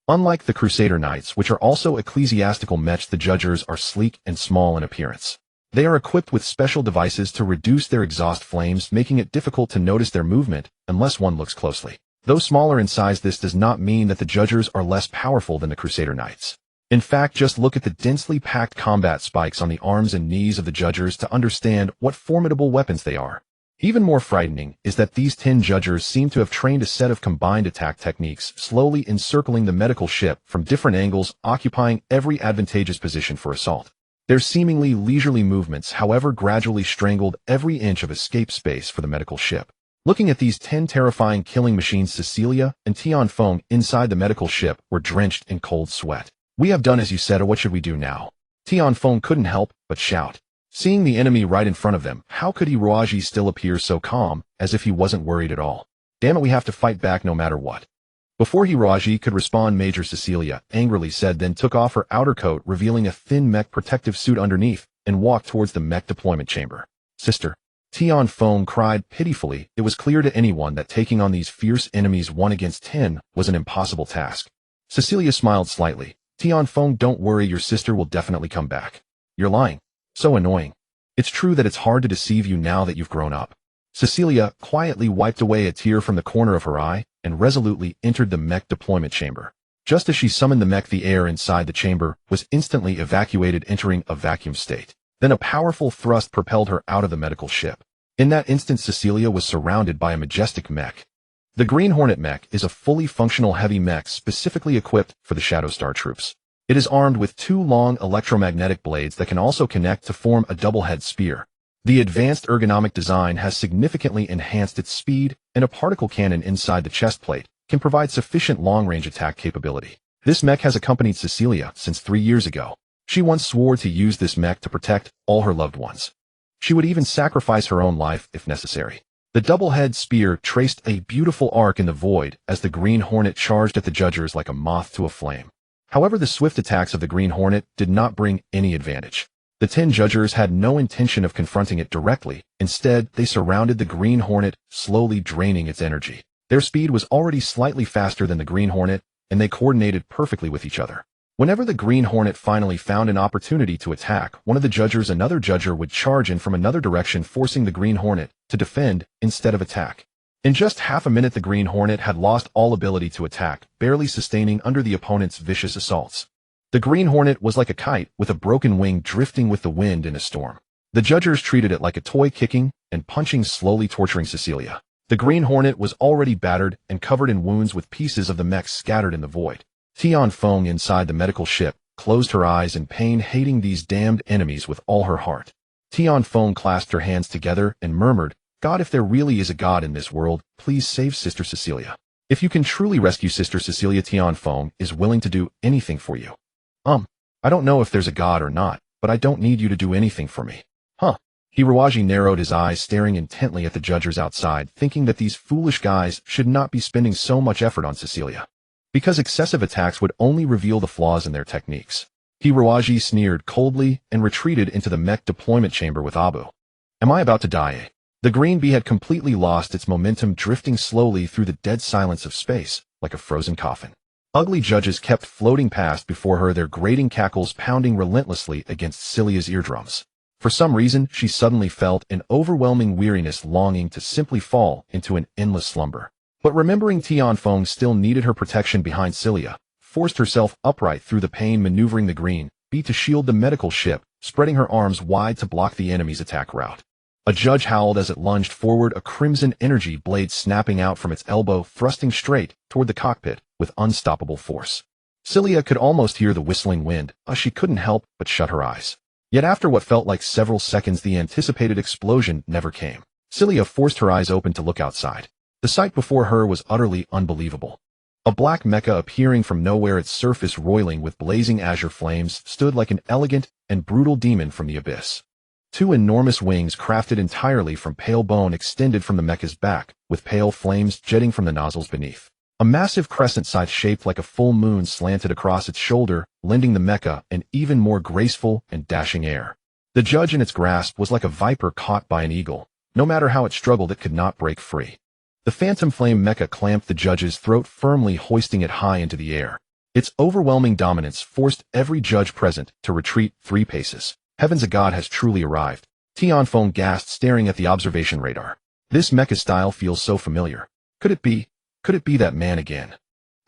Speaker 1: Unlike the Crusader Knights, which are also ecclesiastical mechs, the judgers are sleek and small in appearance. They are equipped with special devices to reduce their exhaust flames, making it difficult to notice their movement unless one looks closely. Though smaller in size, this does not mean that the judgers are less powerful than the Crusader Knights. In fact, just look at the densely packed combat spikes on the arms and knees of the judgers to understand what formidable weapons they are. Even more frightening is that these 10 judgers seem to have trained a set of combined attack techniques, slowly encircling the medical ship from different angles, occupying every advantageous position for assault. Their seemingly leisurely movements, however, gradually strangled every inch of escape space for the medical ship. Looking at these 10 terrifying killing machines, Cecilia and Tianfeng inside the medical ship were drenched in cold sweat. "We have done as you said, or what should we do now?" Tianfeng couldn't help but shout. Seeing the enemy right in front of them, how could Hiroaji still appear so calm, as if he wasn't worried at all? "Damn it, we have to fight back no matter what." Before Hiroaji could respond, Major Cecilia angrily said, then took off her outer coat, revealing a thin mech protective suit underneath, and walked towards the mech deployment chamber. "Sister," Tianfeng cried pitifully. It was clear to anyone that taking on these fierce enemies 1 against 10 was an impossible task. Cecilia smiled slightly. "Tianfeng, don't worry, your sister will definitely come back." "You're lying." "So annoying." "It's true that it's hard to deceive you now that you've grown up." Cecilia quietly wiped away a tear from the corner of her eye and resolutely entered the mech deployment chamber. Just as she summoned the mech, the air inside the chamber was instantly evacuated, entering a vacuum state. Then a powerful thrust propelled her out of the medical ship. In that instant, Cecilia was surrounded by a majestic mech. The Green Hornet mech is a fully functional heavy mech specifically equipped for the Shadow Star troops. It is armed with 2 long electromagnetic blades that can also connect to form a double-head spear. The advanced ergonomic design has significantly enhanced its speed, and a particle cannon inside the chest plate can provide sufficient long-range attack capability. This mech has accompanied Cecilia since 3 years ago. She once swore to use this mech to protect all her loved ones. She would even sacrifice her own life if necessary. The double-head spear traced a beautiful arc in the void as the Green Hornet charged at the judgers like a moth to a flame. However, the swift attacks of the Green Hornet did not bring any advantage. The 10 judgers had no intention of confronting it directly. Instead, they surrounded the Green Hornet, slowly draining its energy. Their speed was already slightly faster than the Green Hornet, and they coordinated perfectly with each other. Whenever the Green Hornet finally found an opportunity to attack one of the judgers, another judger would charge in from another direction, forcing the Green Hornet to defend instead of attack. In just half a minute, the Green Hornet had lost all ability to attack, barely sustaining under the opponent's vicious assaults. The Green Hornet was like a kite with a broken wing, drifting with the wind in a storm. The judgers treated it like a toy, kicking and punching, slowly torturing Cecilia. The Green Hornet was already battered and covered in wounds, with pieces of the mech scattered in the void. Tianfeng inside the medical ship closed her eyes in pain, hating these damned enemies with all her heart. Tianfeng clasped her hands together and murmured, "God, if there really is a God in this world, please save Sister Cecilia. If you can truly rescue Sister Cecilia, Tianfeng is willing to do anything for you." I don't know if there's a God or not, but I don't need you to do anything for me." "Huh." Hiroaji narrowed his eyes, staring intently at the judgers outside, thinking that these foolish guys should not be spending so much effort on Cecilia, because excessive attacks would only reveal the flaws in their techniques. Hiroaji sneered coldly and retreated into the mech deployment chamber with Abu. "Am I about to die?" The Green Bee had completely lost its momentum, drifting slowly through the dead silence of space, like a frozen coffin. Ugly judges kept floating past before her, their grating cackles pounding relentlessly against Celia's eardrums. For some reason, she suddenly felt an overwhelming weariness, longing to simply fall into an endless slumber. But remembering Tianfeng still needed her protection behind Celia, forced herself upright through the pain, maneuvering the Green Bee to shield the medical ship, spreading her arms wide to block the enemy's attack route. A judge howled as it lunged forward, a crimson energy blade snapping out from its elbow, thrusting straight toward the cockpit with unstoppable force. Celia could almost hear the whistling wind, but she couldn't help but shut her eyes. Yet after what felt like several seconds, the anticipated explosion never came. Celia forced her eyes open to look outside. The sight before her was utterly unbelievable. A black mecha appearing from nowhere, its surface roiling with blazing azure flames, stood like an elegant and brutal demon from the abyss. Two enormous wings crafted entirely from pale bone extended from the mecha's back, with pale flames jetting from the nozzles beneath. A massive crescent scythe shaped like a full moon slanted across its shoulder, lending the mecha an even more graceful and dashing air. The judge in its grasp was like a viper caught by an eagle. No matter how it struggled, it could not break free. The phantom flame mecha clamped the judge's throat firmly, hoisting it high into the air. Its overwhelming dominance forced every judge present to retreat 3 paces. Heavens, a god has truly arrived. Tianfeng gasped, staring at the observation radar. This mecha style feels so familiar. Could it be that man again?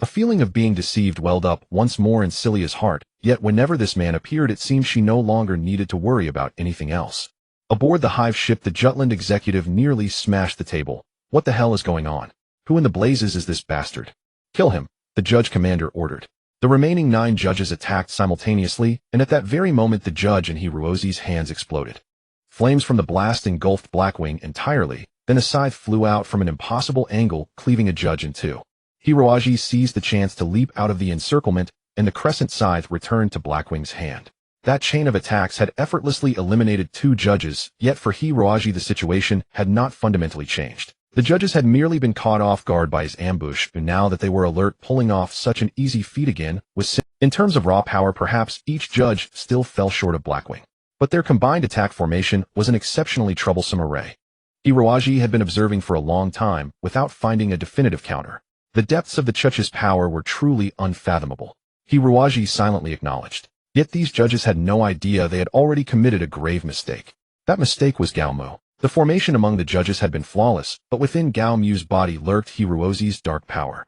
Speaker 1: A feeling of being deceived welled up once more in Celia's heart, yet whenever this man appeared, it seemed she no longer needed to worry about anything else. Aboard the hive ship, the Jutland executive nearly smashed the table. What the hell is going on? Who in the blazes is this bastard? Kill him, the judge commander ordered. The remaining 9 judges attacked simultaneously, and at that very moment the judge in Hirozi's hands exploded. Flames from the blast engulfed Blackwing entirely, then a scythe flew out from an impossible angle, cleaving a judge in 2. Hiroji seized the chance to leap out of the encirclement, and the crescent scythe returned to Blackwing's hand. That chain of attacks had effortlessly eliminated 2 judges, yet for Hiroji the situation had not fundamentally changed. The judges had merely been caught off guard by his ambush, and now that they were alert, pulling off such an easy feat again was in terms of raw power, perhaps each judge still fell short of Blackwing. But their combined attack formation was an exceptionally troublesome array. Hiroji had been observing for a long time without finding a definitive counter. The depths of the judge's power were truly unfathomable. Hiroji silently acknowledged. Yet these judges had no idea they had already committed a grave mistake. That mistake was Gao Mu. The formation among the judges had been flawless, but within Gao Mu's body lurked Hirozi's dark power.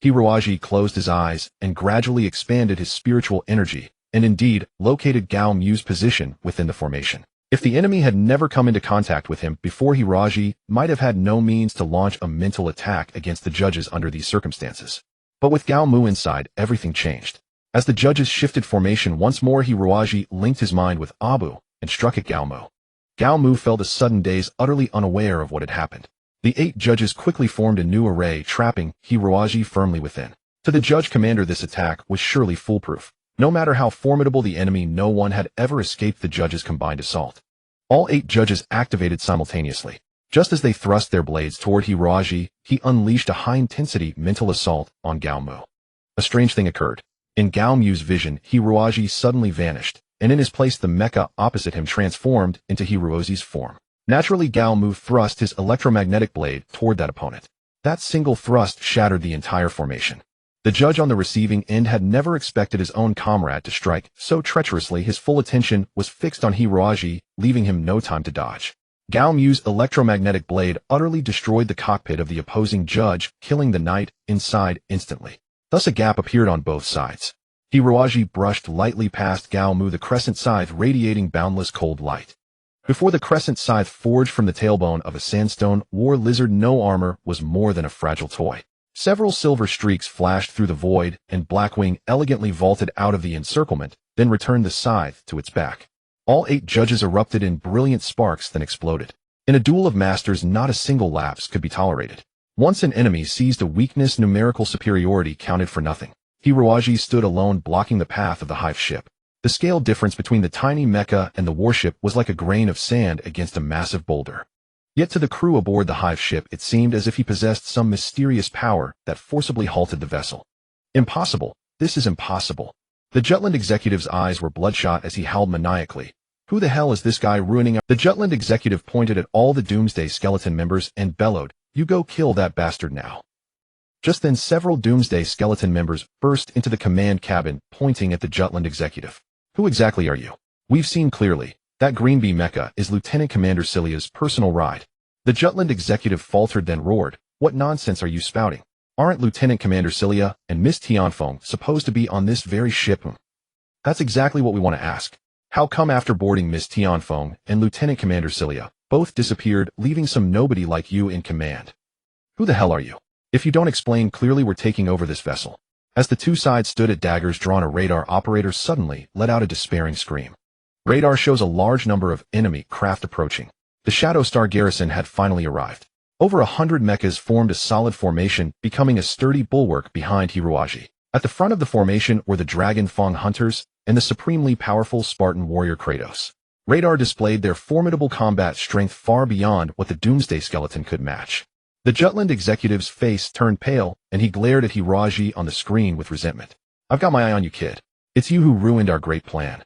Speaker 1: Hiroji closed his eyes and gradually expanded his spiritual energy, and indeed located Gao Mu's position within the formation. If the enemy had never come into contact with him before, Hiroji might have had no means to launch a mental attack against the judges under these circumstances. But with Gao Mu inside, everything changed. As the judges shifted formation once more, Hiroji linked his mind with Abu and struck at Gao Mu. Gao Mu felt a sudden daze, utterly unaware of what had happened. The 8 judges quickly formed a new array, trapping Hiroji firmly within. To the judge commander, this attack was surely foolproof. No matter how formidable the enemy, no one had ever escaped the judges' combined assault. All 8 judges activated simultaneously. Just as they thrust their blades toward Hiroji, he unleashed a high-intensity mental assault on Gao Mu. A strange thing occurred. In Gao Mu's vision, Hiroji suddenly vanished, and in his place the mecha opposite him transformed into Hirozi's form. Naturally, Gao Mu thrust his electromagnetic blade toward that opponent. That single thrust shattered the entire formation. The judge on the receiving end had never expected his own comrade to strike so treacherously. His full attention was fixed on Hiroji, leaving him no time to dodge. Gao Mu's electromagnetic blade utterly destroyed the cockpit of the opposing judge, killing the knight inside instantly. Thus a gap appeared on both sides. Hiroji brushed lightly past Gao Mu, the crescent scythe radiating boundless cold light. Before the crescent scythe forged from the tailbone of a sandstone war lizard, no armor was more than a fragile toy. Several silver streaks flashed through the void, and Blackwing elegantly vaulted out of the encirclement, then returned the scythe to its back. All 8 judges erupted in brilliant sparks, then exploded. In a duel of masters, not a single lapse could be tolerated. Once an enemy seized a weakness, numerical superiority counted for nothing. Hiroji stood alone, blocking the path of the hive ship. The scale difference between the tiny mecha and the warship was like a grain of sand against a massive boulder. Yet to the crew aboard the hive ship, it seemed as if he possessed some mysterious power that forcibly halted the vessel. Impossible. This is impossible. The Jutland executive's eyes were bloodshot as he howled maniacally. Who the hell is this guy ruining our— The Jutland executive pointed at all the Doomsday Skeleton members and bellowed, "You go kill that bastard now." Just then several Doomsday Skeleton members burst into the command cabin, pointing at the Jutland executive. "Who exactly are you? We've seen clearly. That green bee mecha is Lieutenant Commander Celia's personal ride." The Jutland executive faltered, then roared, "What nonsense are you spouting? Aren't Lieutenant Commander Celia and Miss Tianfeng supposed to be on this very ship?" "That's exactly what we want to ask. How come after boarding Miss Tianfeng and Lieutenant Commander Celia both disappeared, leaving some nobody like you in command? Who the hell are you? If you don't explain clearly, we're taking over this vessel." As the two sides stood at daggers drawn, a radar operator suddenly let out a despairing scream. Radar shows a large number of enemy craft approaching. The Shadow Star garrison had finally arrived. Over 100 mechas formed a solid formation, becoming a sturdy bulwark behind Hiruaji. At the front of the formation were the Dragon Fang hunters and the supremely powerful Spartan warrior Kratos. Radar displayed their formidable combat strength far beyond what the Doomsday Skeleton could match. The Jutland executive's face turned pale, and he glared at Hiruaji on the screen with resentment. "I've got my eye on you, kid. It's you who ruined our great plan.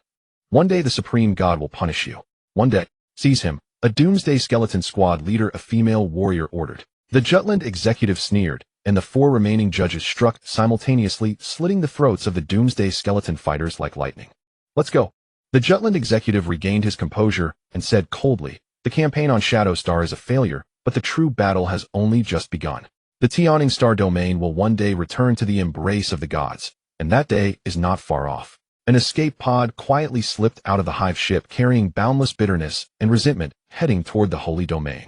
Speaker 1: One day the Supreme God will punish you. One day." "Seize him," a Doomsday Skeleton squad leader, a female warrior, ordered. The Jutland executive sneered, and the 4 remaining judges struck simultaneously, slitting the throats of the Doomsday Skeleton fighters like lightning. "Let's go." The Jutland executive regained his composure and said coldly, "The campaign on Shadow Star is a failure, but the true battle has only just begun. The Yearning Star domain will one day return to the embrace of the gods, and that day is not far off." An escape pod quietly slipped out of the hive ship, carrying boundless bitterness and resentment, heading toward the holy domain.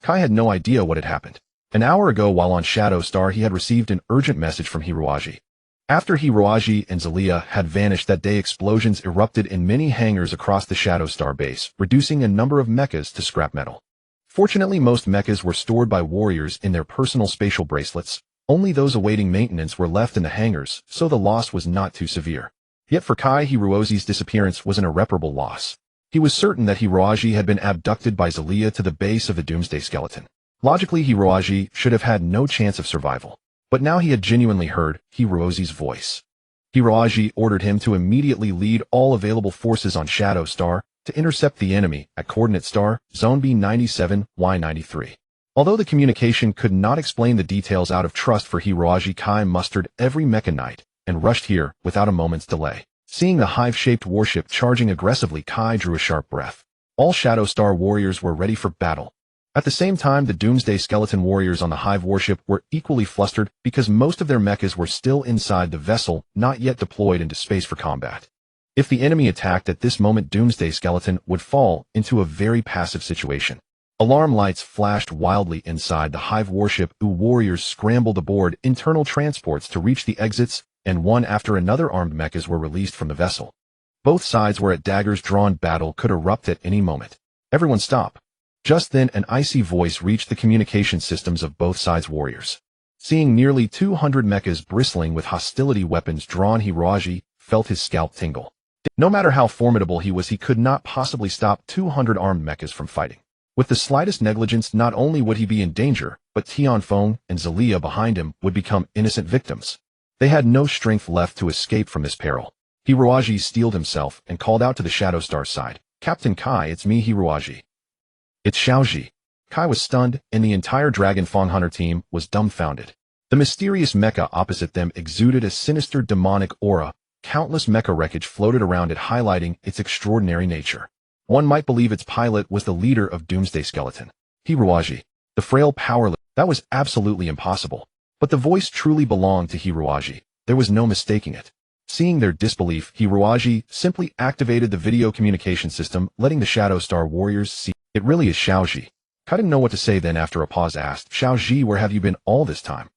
Speaker 1: Kai had no idea what had happened. An hour ago, while on Shadow Star, he had received an urgent message from Hiruaji. After Hiruaji and Zelia had vanished that day, explosions erupted in many hangars across the Shadow Star base, reducing a number of mechas to scrap metal. Fortunately, most mechas were stored by warriors in their personal spatial bracelets. Only those awaiting maintenance were left in the hangars, so the loss was not too severe. Yet for Kai, Hiruozi's disappearance was an irreparable loss. He was certain that Hiruaji had been abducted by Zelia to the base of the Doomsday Skeleton. Logically, Hiruaji should have had no chance of survival. But now he had genuinely heard Hiruozi's voice. Hiruaji ordered him to immediately lead all available forces on Shadow Star to intercept the enemy at coordinate star, zone B97, Y93. Although the communication could not explain the details, out of trust for Hiruaji, Kai mustered every mecha knight and rushed here without a moment's delay. Seeing the hive-shaped warship charging aggressively, Kai drew a sharp breath. All Shadow Star warriors were ready for battle. At the same time, the Doomsday Skeleton warriors on the hive warship were equally flustered because most of their mechas were still inside the vessel, not yet deployed into space for combat. If the enemy attacked at this moment, Doomsday Skeleton would fall into a very passive situation. Alarm lights flashed wildly inside the hive warship. Warriors scrambled aboard internal transports to reach the exits, and one after another armed mechas were released from the vessel. Both sides were at daggers drawn. Battle could erupt at any moment. "Everyone stop." Just then, an icy voice reached the communication systems of both sides' warriors. Seeing nearly 200 mechas bristling with hostility weapons drawn, Hiruaji felt his scalp tingle. No matter how formidable he was, he could not possibly stop 200 armed mechas from fighting. With the slightest negligence, not only would he be in danger, but Tianfeng and Zelia behind him would become innocent victims. They had no strength left to escape from this peril. Hiruaji steeled himself and called out to the Shadow Star's side, "Captain Kai, it's me, Hiruaji." "It's Xiaoji." Kai was stunned, and the entire Dragon Fang Hunter team was dumbfounded. The mysterious mecha opposite them exuded a sinister demonic aura. Countless mecha wreckage floated around it, highlighting its extraordinary nature. One might believe its pilot was the leader of Doomsday Skeleton. Hiruaji, the frail powerless. That was absolutely impossible. But the voice truly belonged to Hiruaji. There was no mistaking it. Seeing their disbelief, Hiruaji simply activated the video communication system, letting the Shadow Star warriors see. "It really is Xiaoji." Kai didn't know what to say, then after a pause asked, "Xiaoji, where have you been all this time?"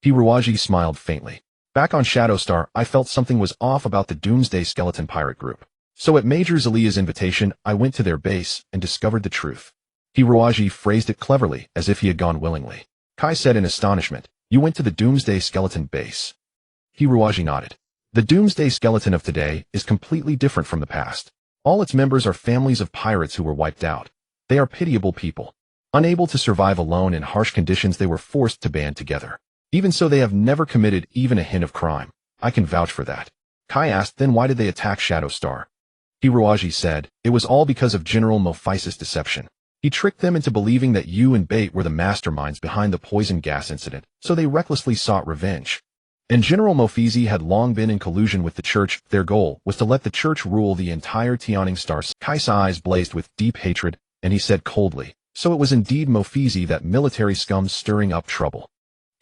Speaker 1: Hiruaji smiled faintly. "Back on Shadow Star, I felt something was off about the Doomsday Skeleton pirate group. So at Major Zelia's invitation, I went to their base and discovered the truth." Hiruaji phrased it cleverly, as if he had gone willingly. Kai said in astonishment, "You went to the Doomsday Skeleton base?" Hiruaji nodded. "The Doomsday Skeleton of today is completely different from the past. All its members are families of pirates who were wiped out. They are pitiable people. Unable to survive alone in harsh conditions, they were forced to band together. Even so, they have never committed even a hint of crime. I can vouch for that." Kai asked, "Then why did they attack Shadow Star?" Hiruaji said, "It was all because of General Mophise's deception. He tricked them into believing that you and Bait were the masterminds behind the poison gas incident, so they recklessly sought revenge. And General Mophise had long been in collusion with the church. Their goal was to let the church rule the entire Yearning Star." Kai's eyes blazed with deep hatred, and he said coldly, "So it was indeed Mophise, that military scum stirring up trouble."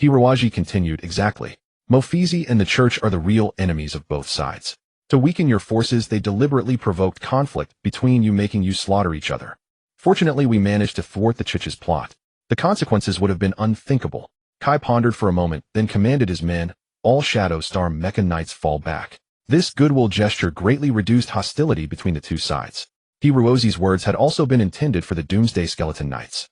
Speaker 1: Hiruaji continued, "Exactly. Mophise and the church are the real enemies of both sides. To weaken your forces, they deliberately provoked conflict between you, making you slaughter each other. Fortunately, we managed to thwart the church's plot. The consequences would have been unthinkable." Kai pondered for a moment, then commanded his men, all Shadow Star mecha knights fall back. This goodwill gesture greatly reduced hostility between the two sides. Hiruozi's words had also been intended for the Doomsday Skeleton Knights.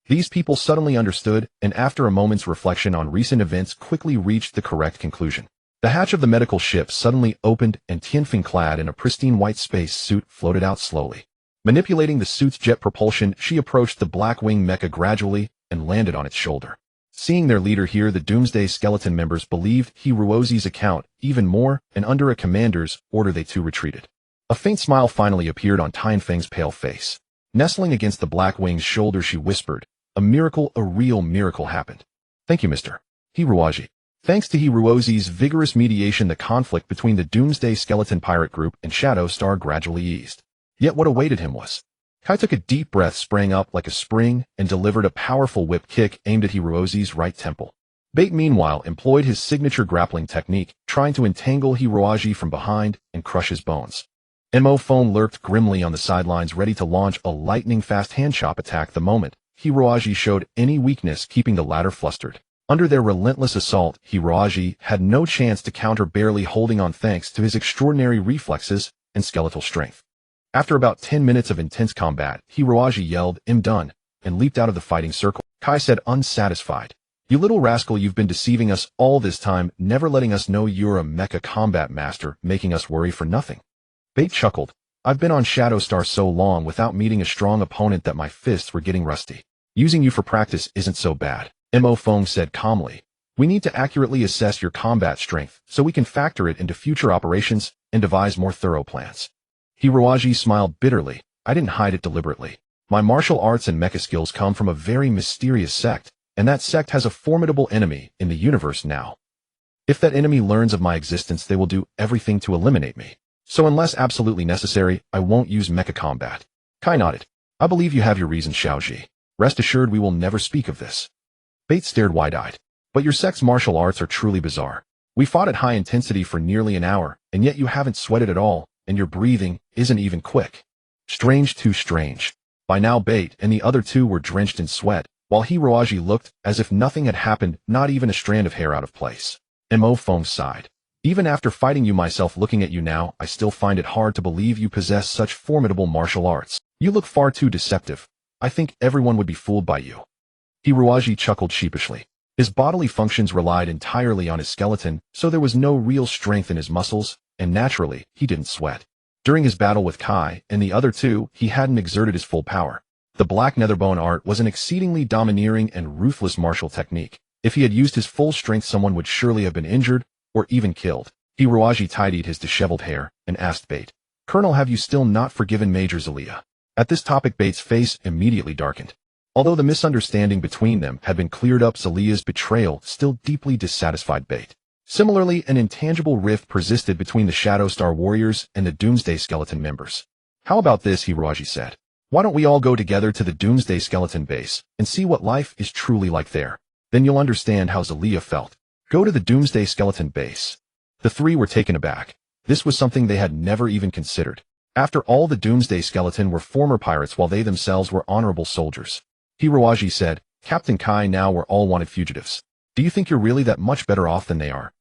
Speaker 1: These people suddenly understood, and after a moment's reflection on recent events quickly reached the correct conclusion. The hatch of the medical ship suddenly opened and Tianfeng, clad in a pristine white space suit, floated out slowly. Manipulating the suit's jet propulsion, she approached the Blackwing mecha gradually and landed on its shoulder. Seeing their leader here, the Doomsday Skeleton members believed Hiruozi's account even more, and under a commander's order they too retreated. A faint smile finally appeared on Tianfeng's pale face. Nestling against the Blackwing's shoulder, she whispered, "A miracle, a real miracle happened. Thank you, Mr. Hiruozi." Thanks to Hiruozi's vigorous mediation, the conflict between the Doomsday Skeleton pirate group and Shadow Star gradually eased. Yet what awaited him was... Kai took a deep breath, sprang up like a spring, and delivered a powerful whip kick aimed at Hiruozi's right temple. Bait, meanwhile, employed his signature grappling technique, trying to entangle Hiruozi from behind and crush his bones. Mo Phone lurked grimly on the sidelines, ready to launch a lightning-fast hand-chop attack the moment Hiruozi showed any weakness, keeping the latter flustered. Under their relentless assault, Hiruozi had no chance to counter, barely holding on thanks to his extraordinary reflexes and skeletal strength. After about 10 minutes of intense combat, Hiruozi yelled, "I'm done," and leaped out of the fighting circle. Kai said, unsatisfied, "You little rascal, you've been deceiving us all this time, never letting us know you're a mecha combat master, making us worry for nothing." Bait chuckled, "I've been on Shadow Star so long without meeting a strong opponent that my fists were getting rusty. Using you for practice isn't so bad." Mo Fong said calmly, "We need to accurately assess your combat strength so we can factor it into future operations and devise more thorough plans." Hiruozi smiled bitterly. "I didn't hide it deliberately. My martial arts and mecha skills come from a very mysterious sect, and that sect has a formidable enemy in the universe now. If that enemy learns of my existence, they will do everything to eliminate me. So unless absolutely necessary, I won't use mecha combat." Kai nodded. "I believe you have your reasons, Xiaoji. Rest assured we will never speak of this." Bait stared wide-eyed. "But your sect's martial arts are truly bizarre. We fought at high intensity for nearly an hour, and yet you haven't sweated at all, and your breathing isn't even quick. Strange, too strange." By now Bait and the other two were drenched in sweat, while Hiruozi looked as if nothing had happened, not even a strand of hair out of place. Mo Fong sighed. "Even after fighting you myself, looking at you now, I still find it hard to believe you possess such formidable martial arts. You look far too deceptive. I think everyone would be fooled by you." Hiruozi chuckled sheepishly. His bodily functions relied entirely on his skeleton, so there was no real strength in his muscles, and naturally, he didn't sweat. During his battle with Kai and the other two, he hadn't exerted his full power. The Black Netherbone art was an exceedingly domineering and ruthless martial technique. If he had used his full strength, someone would surely have been injured, or even killed. Hiruozi tidied his disheveled hair and asked Bait, "Colonel, have you still not forgiven Major Zelia?" At this topic, Bait's face immediately darkened. Although the misunderstanding between them had been cleared up, Zelia's betrayal still deeply dissatisfied Bait. Similarly, an intangible rift persisted between the Shadow Star warriors and the Doomsday Skeleton members. "How about this?" Hiruozi said. "Why don't we all go together to the Doomsday Skeleton base and see what life is truly like there? Then you'll understand how Zelia felt." Go to the Doomsday Skeleton base. The three were taken aback. This was something they had never even considered. After all, the Doomsday Skeleton were former pirates while they themselves were honorable soldiers. Hiruozi said, "Captain Kai, now we're all wanted fugitives. Do you think you're really that much better off than they are?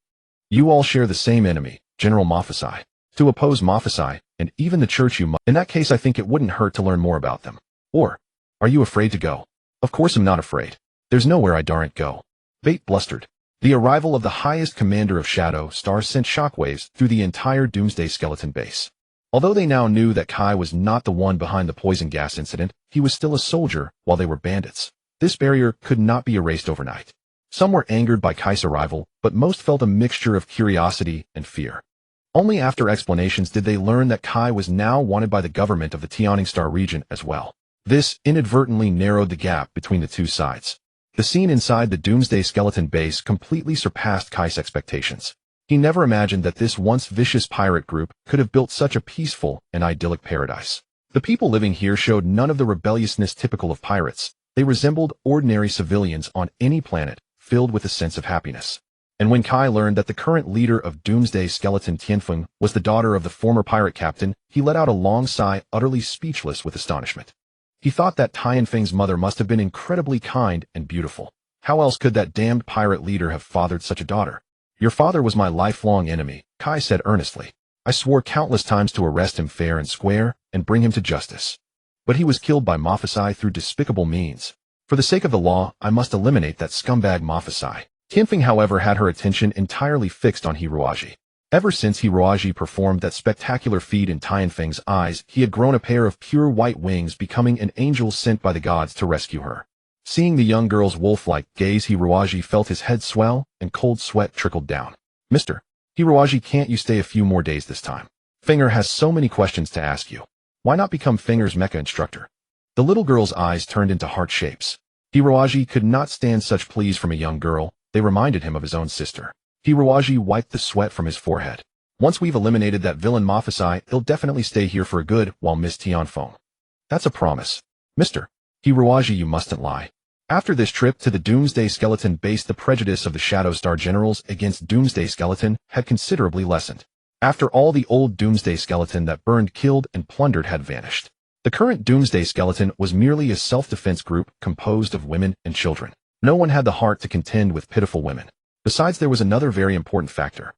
Speaker 1: You all share the same enemy, General Mafasai. To oppose Mafasai, and even the church, you must. In that case, I think it wouldn't hurt to learn more about them. Or, are you afraid to go?" "Of course I'm not afraid. There's nowhere I daren't go." Bait blustered. The arrival of the highest commander of Shadow Star sent shockwaves through the entire Doomsday Skeleton base. Although they now knew that Kai was not the one behind the poison gas incident, he was still a soldier while they were bandits. This barrier could not be erased overnight. Some were angered by Kai's arrival, but most felt a mixture of curiosity and fear. Only after explanations did they learn that Kai was now wanted by the government of the Tianning Star region as well. This inadvertently narrowed the gap between the two sides. The scene inside the Doomsday Skeleton base completely surpassed Kai's expectations. He never imagined that this once vicious pirate group could have built such a peaceful and idyllic paradise. The people living here showed none of the rebelliousness typical of pirates. They resembled ordinary civilians on any planet, filled with a sense of happiness. And when Kai learned that the current leader of Doomsday Skeleton, Tianfeng, was the daughter of the former pirate captain, he let out a long sigh, utterly speechless with astonishment. He thought that Tianfeng's mother must have been incredibly kind and beautiful. How else could that damned pirate leader have fathered such a daughter? Your father was my lifelong enemy, Kai said earnestly. I swore countless times to arrest him fair and square and bring him to justice. But he was killed by Mafasai through despicable means. For the sake of the law, I must eliminate that scumbag Mafasai. Tianfeng, however, had her attention entirely fixed on Hiroaji. Ever since Hiroaji performed that spectacular feat in Tianfeng's eyes, he had grown a pair of pure white wings, becoming an angel sent by the gods to rescue her. Seeing the young girl's wolf-like gaze, Hiroaji felt his head swell and cold sweat trickled down. Mr. Hiroaji, can't you stay a few more days this time? Fenger has so many questions to ask you. Why not become Fenger's mecha instructor? The little girl's eyes turned into heart shapes. Hiroaji could not stand such pleas from a young girl. They reminded him of his own sister. Hiroaji wiped the sweat from his forehead. Once we've eliminated that villain Mafasai, he'll definitely stay here for good while Miss Tianfeng. That's a promise. Mr. Hiroaji, you mustn't lie. After this trip to the Doomsday Skeleton base, the prejudice of the Shadow Star generals against Doomsday Skeleton had considerably lessened. After all, the old Doomsday Skeleton that burned, killed, and plundered had vanished. The current Doomsday Skeleton was merely a self-defense group composed of women and children. No one had the heart to contend with pitiful women. Besides, there was another very important factor.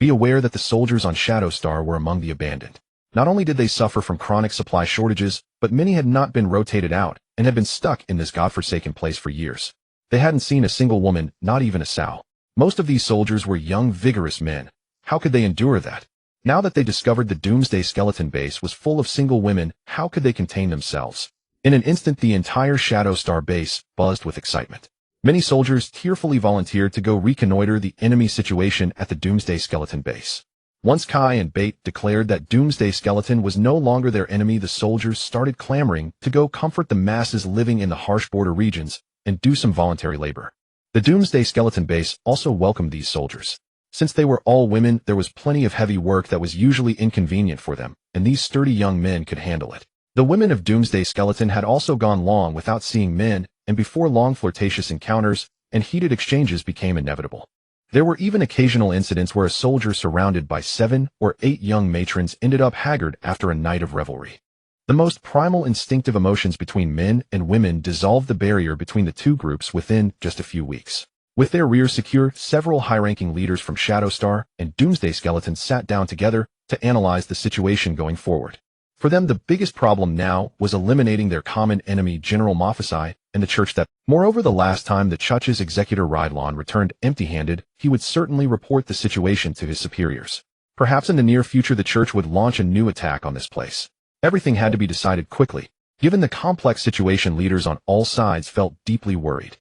Speaker 1: Be aware that the soldiers on Shadow Star were among the abandoned. Not only did they suffer from chronic supply shortages, but many had not been rotated out and had been stuck in this godforsaken place for years. They hadn't seen a single woman, not even a sow. Most of these soldiers were young, vigorous men. How could they endure that? Now that they discovered the Doomsday Skeleton base was full of single women, how could they contain themselves? In an instant, the entire Shadow Star base buzzed with excitement. Many soldiers tearfully volunteered to go reconnoiter the enemy situation at the Doomsday Skeleton base. Once Kai and Bait declared that Doomsday Skeleton was no longer their enemy, the soldiers started clamoring to go comfort the masses living in the harsh border regions and do some voluntary labor. The Doomsday Skeleton base also welcomed these soldiers. Since they were all women, there was plenty of heavy work that was usually inconvenient for them, and these sturdy young men could handle it. The women of Doomsday Skeleton had also gone long without seeing men, and before long, flirtatious encounters and heated exchanges became inevitable. There were even occasional incidents where a soldier surrounded by 7 or 8 young matrons ended up haggard after a night of revelry. The most primal instinctive emotions between men and women dissolved the barrier between the two groups within just a few weeks. With their rears secure, several high-ranking leaders from Shadow Star and Doomsday Skeleton sat down together to analyze the situation going forward. For them, the biggest problem now was eliminating their common enemy, General Mafasai, and the church that. Moreover, the last time the church's executor Rydlon returned empty-handed, he would certainly report the situation to his superiors. Perhaps in the near future the church would launch a new attack on this place. Everything had to be decided quickly. Given the complex situation, leaders on all sides felt deeply worried.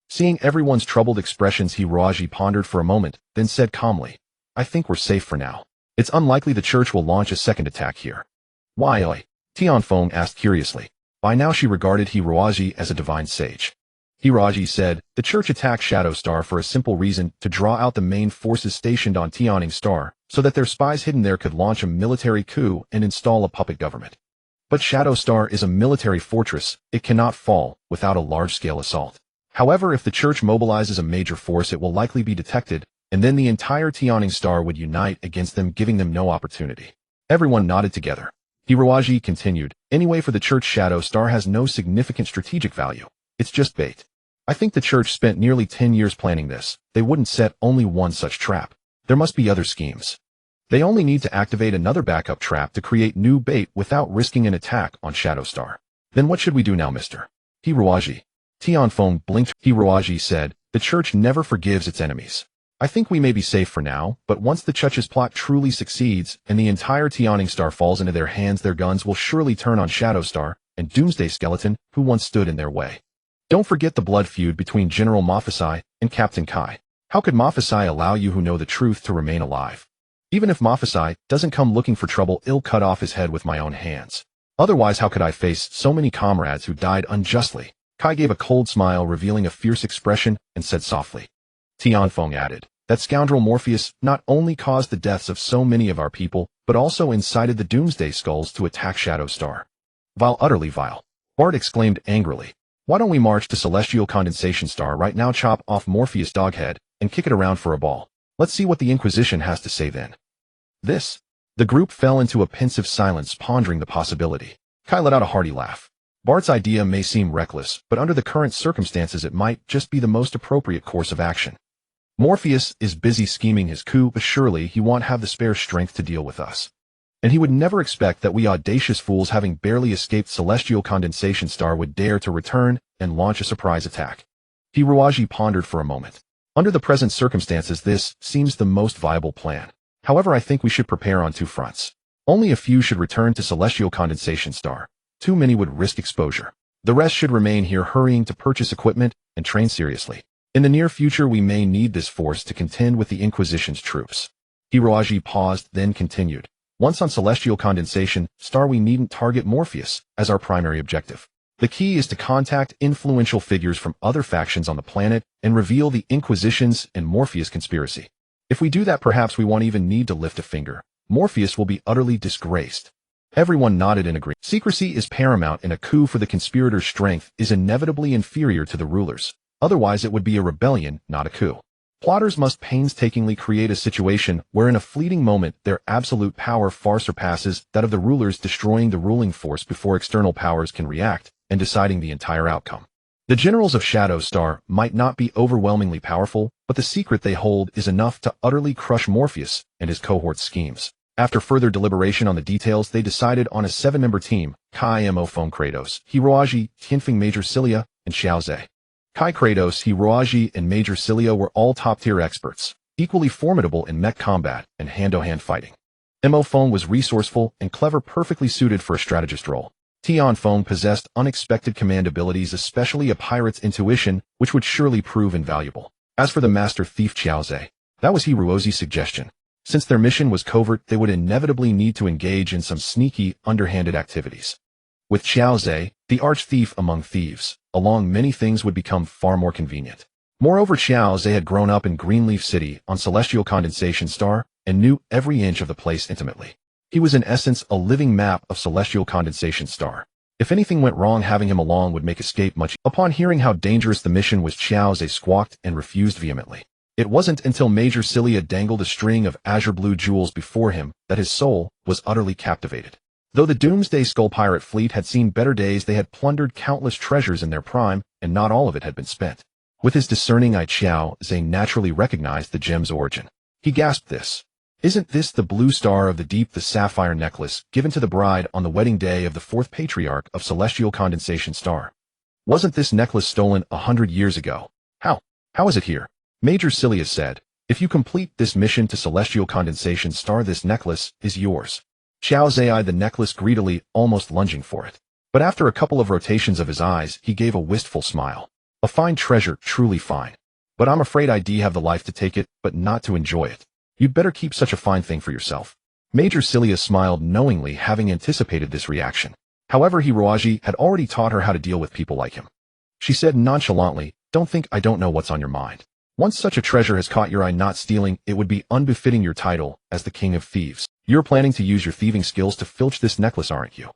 Speaker 1: Seeing everyone's troubled expressions, Hiroaji pondered for a moment, then said calmly, I think we're safe for now. It's unlikely the church will launch a second attack here. Why? Tianfeng asked curiously. By now she regarded Hiroaji as a divine sage. Hiroaji said, the church attacked Shadow Star for a simple reason, to draw out the main forces stationed on Tianning Star, so that their spies hidden there could launch a military coup and install a puppet government. But Shadow Star is a military fortress, it cannot fall without a large-scale assault. However, if the church mobilizes a major force, it will likely be detected, and then the entire Tianning Star would unite against them, giving them no opportunity. Everyone nodded together. Hiroaji continued, anyway, for the church, Shadow Star has no significant strategic value. It's just bait. I think the church spent nearly 10 years planning this. They wouldn't set only one such trap. There must be other schemes. They only need to activate another backup trap to create new bait without risking an attack on Shadow Star. Then what should we do now, Mr. Hiroaji? Tianfeng blinked. Hiroaji said, the church never forgives its enemies. I think we may be safe for now, but once the church's plot truly succeeds and the entire Tianning Star falls into their hands, their guns will surely turn on Shadow Star and Doomsday Skeleton, who once stood in their way. Don't forget the blood feud between General Mafasai and Captain Kai. How could Mafasai allow you who know the truth to remain alive? Even if Mafasai doesn't come looking for trouble, I'll cut off his head with my own hands. Otherwise, how could I face so many comrades who died unjustly? Kai gave a cold smile, revealing a fierce expression, and said softly. Tianfeng added, that scoundrel Morpheus not only caused the deaths of so many of our people, but also incited the Doomsday Skulls to attack Shadow Star. Vile, utterly vile. Bart exclaimed angrily. Why don't we march to Celestial Condensation Star right now, chop off Morpheus' doghead, and kick it around for a ball. Let's see what the Inquisition has to say then. This. The group fell into a pensive silence, pondering the possibility. Kai let out a hearty laugh. Bart's idea may seem reckless, but under the current circumstances it might just be the most appropriate course of action. Morpheus is busy scheming his coup, but surely he won't have the spare strength to deal with us. And he would never expect that we audacious fools having barely escaped celestial condensation star would dare to return and launch a surprise attack. Hiroaji pondered for a moment. Under the present circumstances, this seems the most viable plan. However, I think we should prepare on two fronts. Only a few should return to celestial condensation star. Too many would risk exposure. The rest should remain here, hurrying to purchase equipment and train seriously. In the near future, we may need this force to contend with the Inquisition's troops. Hiroaji paused, then continued. Once on celestial condensation star, we needn't target Morpheus as our primary objective. The key is to contact influential figures from other factions on the planet and reveal the Inquisition's and Morpheus conspiracy. If we do that, perhaps we won't even need to lift a finger. Morpheus will be utterly disgraced. Everyone nodded in agreement. Secrecy is paramount, and a coup for the conspirators' strength is inevitably inferior to the rulers. Otherwise, it would be a rebellion, not a coup. Plotters must painstakingly create a situation where in a fleeting moment their absolute power far surpasses that of the rulers, destroying the ruling force before external powers can react and deciding the entire outcome. The generals of Shadow Star might not be overwhelmingly powerful, but the secret they hold is enough to utterly crush Morpheus and his cohort's schemes. After further deliberation on the details, they decided on a 7-member team: Kai Mo Phone Kratos, Hiroaji, Tianfeng Major Cilia, and Xiaozhe. Kai, Kratos, Hiroaji, and Major Cilia were all top-tier experts, equally formidable in mech combat and hand-to-hand fighting. Mo Phone was resourceful and clever, perfectly suited for a strategist role. Tian Phone possessed unexpected command abilities, especially a pirate's intuition, which would surely prove invaluable. As for the master thief Xiaozhe, that was Hiroaji's suggestion. Since their mission was covert, they would inevitably need to engage in some sneaky, underhanded activities. With Xiaozhe, the arch-thief among thieves, along many things would become far more convenient. Moreover, Xiaozhe had grown up in Greenleaf City on Celestial Condensation Star and knew every inch of the place intimately. He was in essence a living map of Celestial Condensation Star. If anything went wrong, having him along would make escape much. Upon hearing how dangerous the mission was, Xiaozhe squawked and refused vehemently. It wasn't until Major Cilia dangled a string of azure blue jewels before him that his soul was utterly captivated. Though the Doomsday Skull pirate fleet had seen better days, they had plundered countless treasures in their prime, and not all of it had been spent. With his discerning eye, Xiaozhe naturally recognized the gem's origin. He gasped, "This! Isn't this the blue star of the deep, the sapphire necklace given to the bride on the wedding day of the 4th patriarch of Celestial Condensation Star? Wasn't this necklace stolen 100 years ago? How is it here?" Major Cilia said, "If you complete this mission to Celestial Condensation Star, this necklace is yours." Xiaozhe eyed the necklace greedily, almost lunging for it. But after a couple of rotations of his eyes, he gave a wistful smile. "A fine treasure, truly fine. But I'm afraid I do have the life to take it, but not to enjoy it. You'd better keep such a fine thing for yourself." Major Cilia smiled knowingly, having anticipated this reaction. However, Hiroaji had already taught her how to deal with people like him. She said nonchalantly, "Don't think I don't know what's on your mind. Once such a treasure has caught your eye, not stealing it would be unbefitting your title as the king of thieves. You're planning to use your thieving skills to filch this necklace, aren't you?"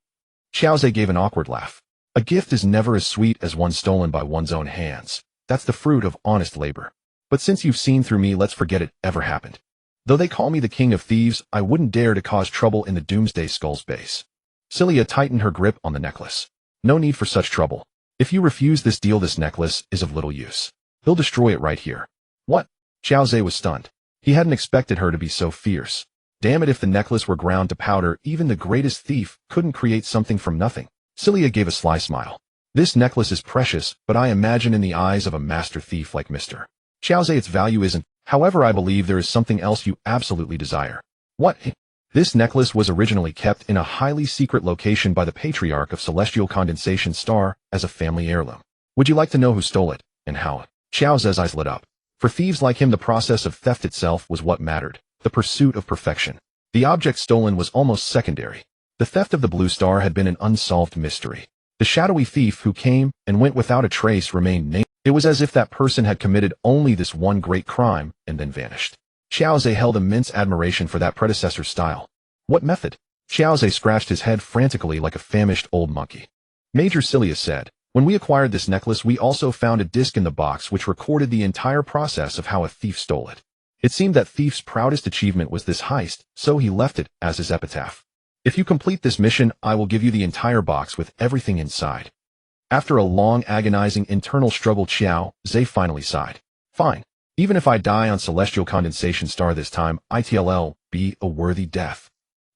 Speaker 1: Xiaozhe gave an awkward laugh. "A gift is never as sweet as one stolen by one's own hands. That's the fruit of honest labor. But since you've seen through me, let's forget it ever happened. Though they call me the king of thieves, I wouldn't dare to cause trouble in the Doomsday Skull's base." Cilia tightened her grip on the necklace. "No need for such trouble. If you refuse this deal, this necklace is of little use. He'll destroy it right here." "What?" Xiaozhe was stunned. He hadn't expected her to be so fierce. Damn it, if the necklace were ground to powder, even the greatest thief couldn't create something from nothing. Cilia gave a sly smile. "This necklace is precious, but I imagine in the eyes of a master thief like Mr. Xiaozhe its value isn't. However, I believe there is something else you absolutely desire." "What?" "This necklace was originally kept in a highly secret location by the Patriarch of Celestial Condensation Star as a family heirloom. Would you like to know who stole it, and how?" Xiaozhe's eyes lit up. For thieves like him, the process of theft itself was what mattered, the pursuit of perfection. The object stolen was almost secondary. The theft of the Blue Star had been an unsolved mystery. The shadowy thief who came and went without a trace remained nameless. It was as if that person had committed only this one great crime and then vanished. Xiaozhe held immense admiration for that predecessor's style. "What method?" Xiaozhe scratched his head frantically like a famished old monkey. Major Cilia said, "When we acquired this necklace, we also found a disc in the box which recorded the entire process of how a thief stole it. It seemed that thief's proudest achievement was this heist, so he left it as his epitaph. If you complete this mission, I will give you the entire box with everything inside." After a long, agonizing internal struggle, Xiaozhe finally sighed. "Fine. Even if I die on celestial condensation star this time, it'll be a worthy death.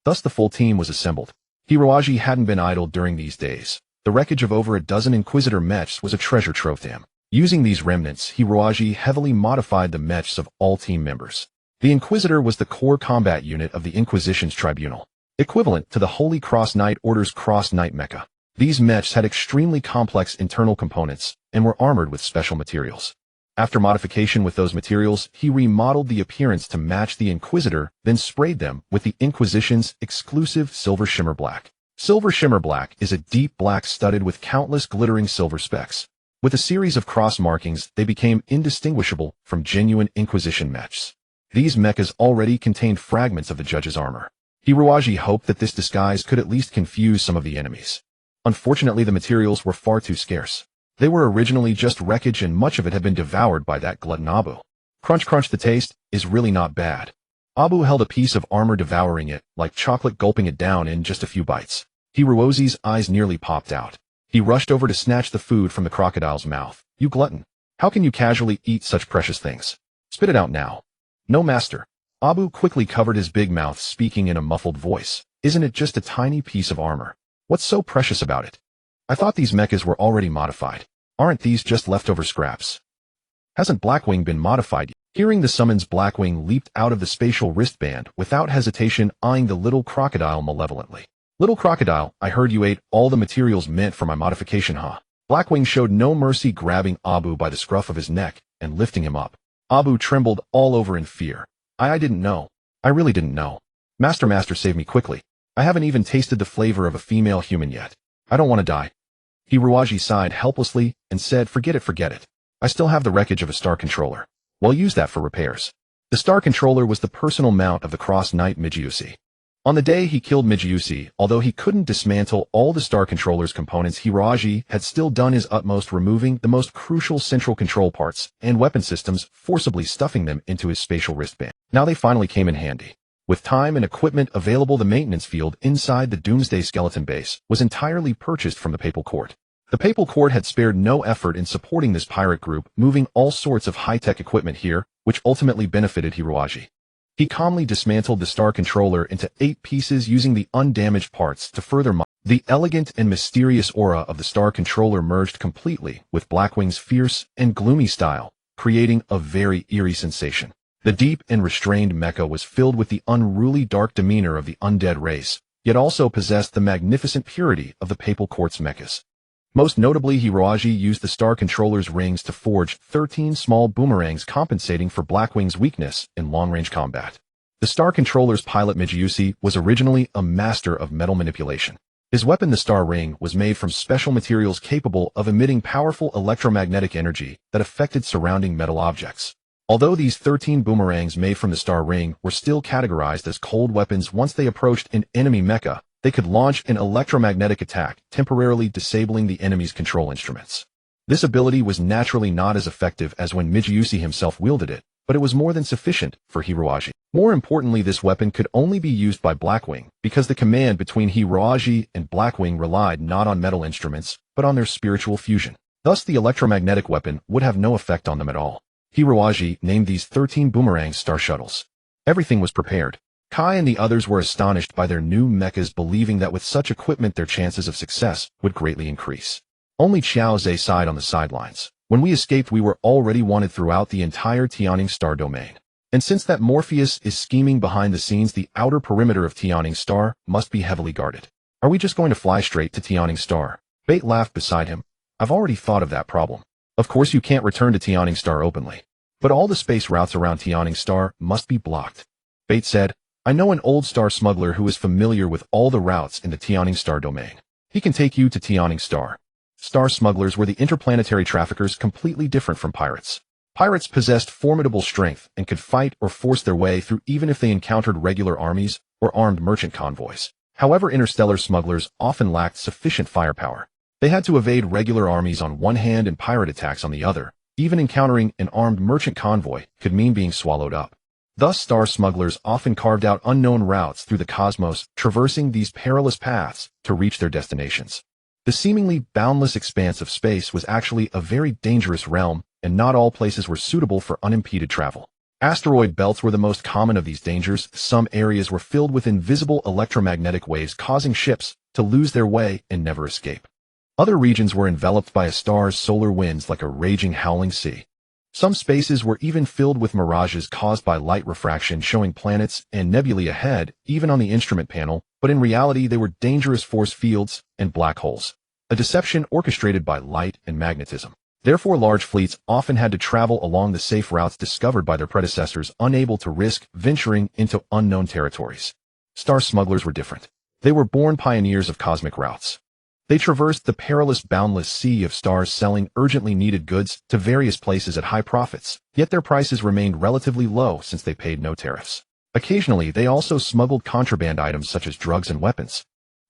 Speaker 1: Thus the full team was assembled. Hiroaji hadn't been idle during these days. The wreckage of over a dozen Inquisitor Mechs was a treasure trove to him. Using these remnants, Hiroaji heavily modified the Mechs of all team members. The Inquisitor was the core combat unit of the Inquisition's tribunal, equivalent to the Holy Cross Knight Order's Cross Knight mecha. These Mechs had extremely complex internal components and were armored with special materials. After modification with those materials, he remodeled the appearance to match the Inquisitor, then sprayed them with the Inquisition's exclusive Silver Shimmer Black. Silver Shimmer Black is a deep black studded with countless glittering silver specks. With a series of cross markings, they became indistinguishable from genuine Inquisition Mechs. These mechas already contained fragments of the judge's armor. Hiroaji hoped that this disguise could at least confuse some of the enemies. Unfortunately, the materials were far too scarce. They were originally just wreckage and much of it had been devoured by that glutton Abu. Crunch crunch, the taste is really not bad. Abu held a piece of armor, devouring it like chocolate, gulping it down in just a few bites. Hiroaji's eyes nearly popped out. He rushed over to snatch the food from the crocodile's mouth. You glutton! How can you casually eat such precious things? Spit it out now. No, master. Abu quickly covered his big mouth, speaking in a muffled voice. Isn't it just a tiny piece of armor? What's so precious about it? I thought these mechas were already modified. Aren't these just leftover scraps? Hasn't Blackwing been modified yet? Hearing the summons, Blackwing leaped out of the spatial wristband without hesitation, eyeing the little crocodile malevolently. Little crocodile, I heard you ate all the materials meant for my modification, huh? Blackwing showed no mercy, grabbing Abu by the scruff of his neck and lifting him up. Abu trembled all over in fear. I didn't know. I really didn't know. Master, save me quickly. I haven't even tasted the flavor of a female human yet. I don't want to die. Hiroaji sighed helplessly and said, forget it. I still have the wreckage of a star controller. Well, use that for repairs. The star controller was the personal mount of the Cross Knight Mijiusi. On the day he killed Mijiusi, although he couldn't dismantle all the star controller's components, Hiroaji had still done his utmost, removing the most crucial central control parts and weapon systems, forcibly stuffing them into his spatial wristband. Now they finally came in handy. With time and equipment available, the maintenance field inside the Doomsday Skeleton base was entirely purchased from the Papal Court. The Papal Court had spared no effort in supporting this pirate group, moving all sorts of high-tech equipment here, which ultimately benefited Hiroaji. He calmly dismantled the star controller into 8 pieces, using the undamaged parts to further the elegant and mysterious aura of the star controller merged completely with Blackwing's fierce and gloomy style, creating a very eerie sensation. The deep and restrained mecha was filled with the unruly dark demeanor of the undead race, yet also possessed the magnificent purity of the Papal Court's mechas. Most notably, Hiroaji used the star controller's rings to forge 13 small boomerangs, compensating for Blackwing's weakness in long-range combat. The star controller's pilot, Mijiusi, was originally a master of metal manipulation. His weapon, the star ring, was made from special materials capable of emitting powerful electromagnetic energy that affected surrounding metal objects. Although these 13 boomerangs made from the star ring were still categorized as cold weapons, once they approached an enemy mecha, they could launch an electromagnetic attack, temporarily disabling the enemy's control instruments. This ability was naturally not as effective as when Mijiusi himself wielded it, but it was more than sufficient for Hiroaji. More importantly, this weapon could only be used by Blackwing, because the command between Hiroaji and Blackwing relied not on metal instruments, but on their spiritual fusion. Thus, the electromagnetic weapon would have no effect on them at all. Hiroaji named these 13 boomerangs Star Shuttles. Everything was prepared. Kai and the others were astonished by their new mechas, believing that with such equipment their chances of success would greatly increase. Only Xiao Zhe sighed on the sidelines. When we escaped, we were already wanted throughout the entire Tianning Star domain. And since that Morpheus is scheming behind the scenes, the outer perimeter of Tianning Star must be heavily guarded. Are we just going to fly straight to Tianning Star? Bait laughed beside him. I've already thought of that problem. Of course you can't return to Tianning Star openly, but all the space routes around Tianning Star must be blocked. Bait said, I know an old star smuggler who is familiar with all the routes in the Tianning Star domain. He can take you to Tianning Star. Star smugglers were the interplanetary traffickers, completely different from pirates. Pirates possessed formidable strength and could fight or force their way through even if they encountered regular armies or armed merchant convoys. However, interstellar smugglers often lacked sufficient firepower. They had to evade regular armies on one hand and pirate attacks on the other. Even encountering an armed merchant convoy could mean being swallowed up. Thus, star smugglers often carved out unknown routes through the cosmos, traversing these perilous paths to reach their destinations. The seemingly boundless expanse of space was actually a very dangerous realm, and not all places were suitable for unimpeded travel. Asteroid belts were the most common of these dangers. Some areas were filled with invisible electromagnetic waves causing ships to lose their way and never escape. Other regions were enveloped by a star's solar winds like a raging howling sea. Some spaces were even filled with mirages caused by light refraction showing planets and nebulae ahead, even on the instrument panel, but in reality they were dangerous force fields and black holes, a deception orchestrated by light and magnetism. Therefore, large fleets often had to travel along the safe routes discovered by their predecessors, unable to risk venturing into unknown territories. Star smugglers were different. They were born pioneers of cosmic routes. They traversed the perilous boundless sea of stars selling urgently needed goods to various places at high profits, yet their prices remained relatively low since they paid no tariffs. Occasionally, they also smuggled contraband items such as drugs and weapons.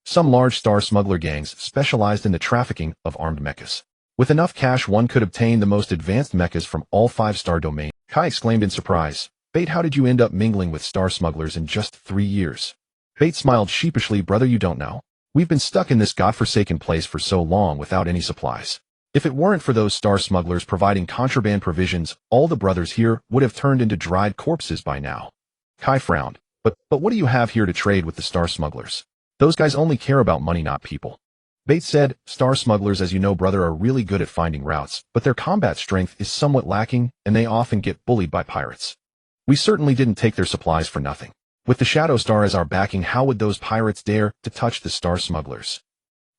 Speaker 1: Some large star smuggler gangs specialized in the trafficking of armed mechas. With enough cash, one could obtain the most advanced mechas from all 5-star domains. Kai exclaimed in surprise, "Bait, how did you end up mingling with star smugglers in just 3 years?" Bait smiled sheepishly. "Brother, you don't know. We've been stuck in this godforsaken place for so long without any supplies. If it weren't for those star smugglers providing contraband provisions, all the brothers here would have turned into dried corpses by now." Kai frowned. But what do you have here to trade with the star smugglers? Those guys only care about money, not people." Bates said, "Star smugglers, as you know, brother, are really good at finding routes, but their combat strength is somewhat lacking, and they often get bullied by pirates. We certainly didn't take their supplies for nothing. With the Shadow Star as our backing, how would those pirates dare to touch the star smugglers?"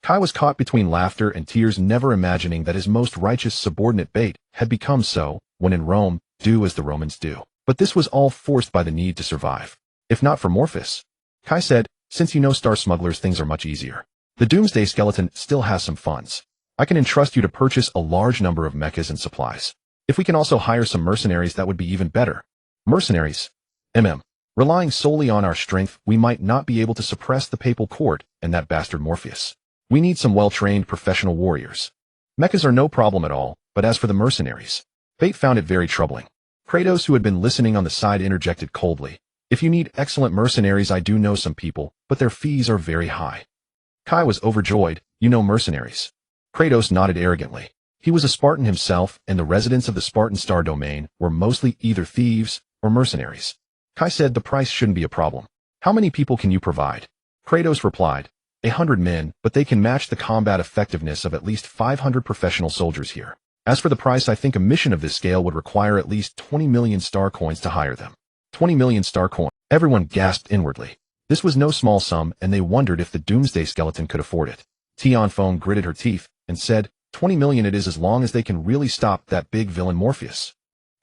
Speaker 1: Kai was caught between laughter and tears, never imagining that his most righteous subordinate Bait had become so, when in Rome, do as the Romans do. But this was all forced by the need to survive. "If not for Morpheus," Kai said, "since you know star smugglers, things are much easier. The Doomsday Skeleton still has some funds. I can entrust you to purchase a large number of mechas and supplies. If we can also hire some mercenaries, that would be even better." "Mercenaries? Relying solely on our strength, we might not be able to suppress the papal court and that bastard Morpheus. We need some well-trained professional warriors. Mechas are no problem at all, but as for the mercenaries..." Bait found it very troubling. Kratos, who had been listening on the side, interjected coldly, "If you need excellent mercenaries, I do know some people, but their fees are very high." Kai was overjoyed. "You know mercenaries?" Kratos nodded arrogantly. He was a Spartan himself, and the residents of the Spartan star domain were mostly either thieves or mercenaries. Kai said, "The price shouldn't be a problem. How many people can you provide?" Kratos replied, 100 men, but they can match the combat effectiveness of at least 500 professional soldiers here. As for the price, I think a mission of this scale would require at least 20 million star coins to hire them." 20 million star coins. Everyone gasped inwardly. This was no small sum, and they wondered if the Doomsday Skeleton could afford it. Tianfeng gritted her teeth and said, 20 million it is, as long as they can really stop that big villain Morpheus.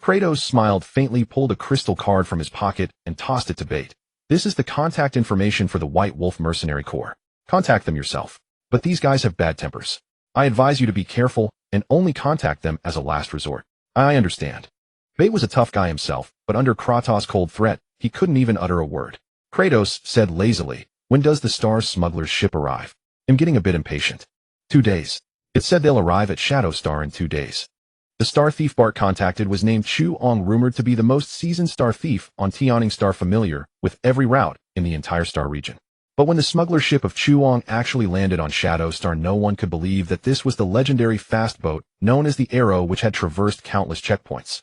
Speaker 1: Kratos smiled faintly, pulled a crystal card from his pocket, and tossed it to Bait. "This is the contact information for the White Wolf Mercenary Corps. Contact them yourself. But these guys have bad tempers. I advise you to be careful and only contact them as a last resort." "I understand." Bait was a tough guy himself, but under Kratos' cold threat, he couldn't even utter a word. Kratos said lazily, "When does the star smuggler's ship arrive? I'm getting a bit impatient." 2 days. It said they'll arrive at Shadow Star in 2 days. The star thief Bart contacted was named Chu Ong, rumored to be the most seasoned star thief on Tianning Star, familiar with every route in the entire star region. But when the smuggler ship of Chu Ong actually landed on Shadow Star, no one could believe that this was the legendary fast boat known as the Arrow, which had traversed countless checkpoints.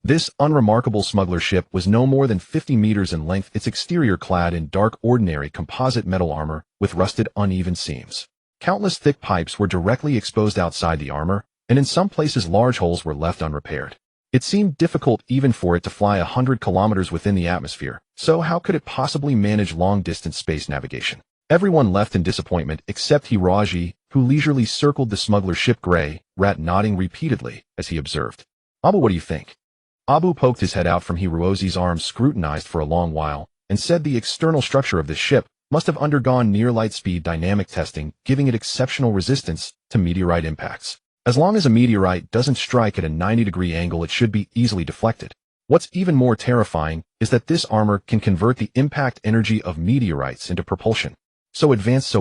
Speaker 1: This unremarkable smuggler ship was no more than 50 meters in length, its exterior clad in dark ordinary composite metal armor with rusted uneven seams. Countless thick pipes were directly exposed outside the armor, and in some places large holes were left unrepaired. It seemed difficult even for it to fly 100 kilometers within the atmosphere, so how could it possibly manage long-distance space navigation? Everyone left in disappointment except Hiroji, who leisurely circled the smuggler ship. Gray Rat nodding repeatedly as he observed. "Abu, what do you think?" Abu poked his head out from Hiroji's arms, scrutinized for a long while, and said the external structure of this ship must have undergone near-light-speed dynamic testing, giving it exceptional resistance to meteorite impacts. As long as a meteorite doesn't strike at a 90-degree angle, it should be easily deflected. What's even more terrifying is that this armor can convert the impact energy of meteorites into propulsion. So advanced.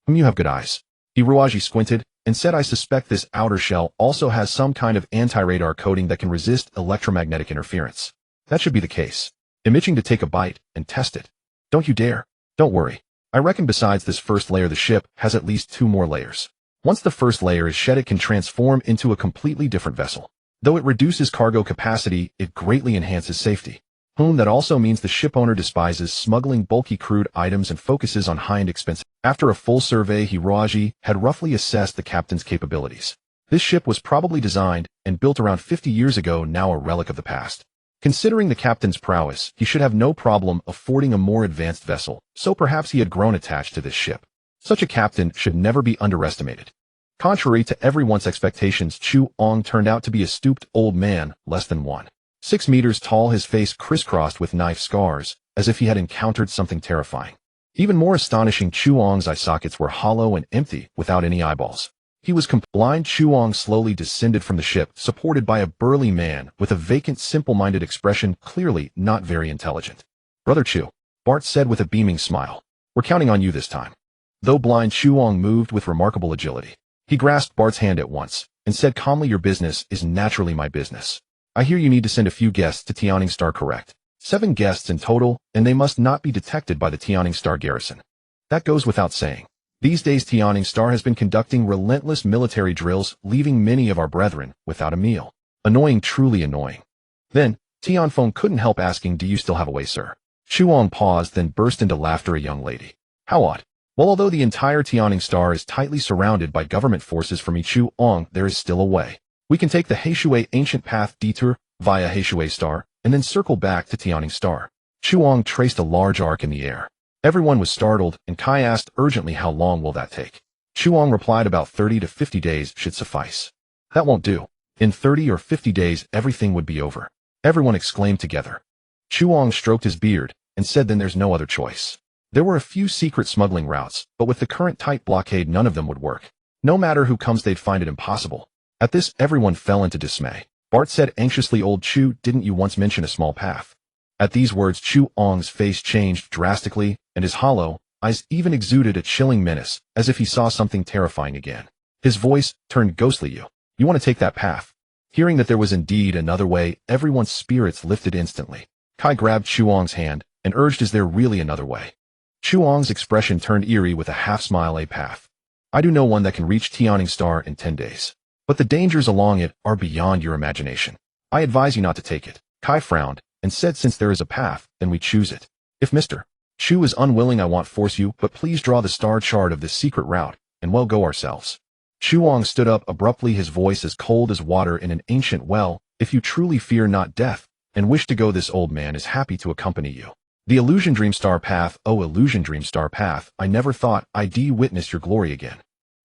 Speaker 1: You have good eyes." Hiroji squinted and said, "I suspect this outer shell also has some kind of anti-radar coating that can resist electromagnetic interference. That should be the case. I'm itching to take a bite and test it." "Don't you dare. Don't worry. I reckon besides this first layer, the ship has at least 2 more layers. Once the first layer is shed, it can transform into a completely different vessel. Though it reduces cargo capacity, it greatly enhances safety. That also means the ship owner despises smuggling bulky crude items and focuses on high-end expenses. After a full survey, Hiroji had roughly assessed the captain's capabilities. This ship was probably designed and built around 50 years ago, now a relic of the past. Considering the captain's prowess, he should have no problem affording a more advanced vessel, so perhaps he had grown attached to this ship. Such a captain should never be underestimated. Contrary to everyone's expectations, Chu-Ong turned out to be a stooped old man, less than 1.6 meters tall, his face crisscrossed with knife scars, as if he had encountered something terrifying. Even more astonishing, Chu-Ong's eye sockets were hollow and empty, without any eyeballs. He was blind. Chu-Ong slowly descended from the ship, supported by a burly man with a vacant, simple-minded expression, clearly not very intelligent. "Brother Chu," Bart said with a beaming smile. "We're counting on you this time." Though blind, Chu-Ong moved with remarkable agility. He grasped Bart's hand at once, and said calmly, "Your business is naturally my business. I hear you need to send a few guests to Tianning Star, correct? 7 guests in total, and they must not be detected by the Tianning Star garrison. That goes without saying. These days Tianning Star has been conducting relentless military drills, leaving many of our brethren without a meal. Annoying, truly annoying." Then, Tianfeng couldn't help asking, "Do you still have a way, sir?" Chu-Ong paused, then burst into laughter. "A young lady. How odd. Well, although the entire Tianning Star is tightly surrounded by government forces from Chu-Ong, there is still a way. We can take the Heishui Ancient Path detour via Heishui Star, and then circle back to Tianning Star." Chu-Ong traced a large arc in the air. Everyone was startled, and Kai asked urgently, "How long will that take?" Chu-Ong replied, "About 30 to 50 days should suffice." "That won't do. In 30 or 50 days, everything would be over." Everyone exclaimed together. Chu-Ong stroked his beard and said, "Then there's no other choice. There were a few secret smuggling routes, but with the current tight blockade, none of them would work. No matter who comes, they'd find it impossible." At this, everyone fell into dismay. Bart said anxiously, "Old Chu, didn't you once mention a small path?" At these words, Chu-Ong's face changed drastically, and his hollow eyes even exuded a chilling menace, as if he saw something terrifying again. His voice turned ghostly. You want to take that path?" Hearing that there was indeed another way, everyone's spirits lifted instantly. Kai grabbed Chu-Ong's hand and urged, "Is there really another way?" Chu-Ong's expression turned eerie with a half-smile. "A path. I do know one that can reach Tianning Star in 10 days. But the dangers along it are beyond your imagination. I advise you not to take it." Kai frowned and said, "Since there is a path, then we choose it. If Mr. Chu is unwilling, I won't force you, but please draw the star chart of this secret route, and we'll go ourselves." Chu-Ong stood up abruptly, his voice as cold as water in an ancient well. "If you truly fear not death, and wish to go, this old man is happy to accompany you. The Illusion Dream Star Path, oh Illusion Dream Star Path, I never thought I'd witness your glory again."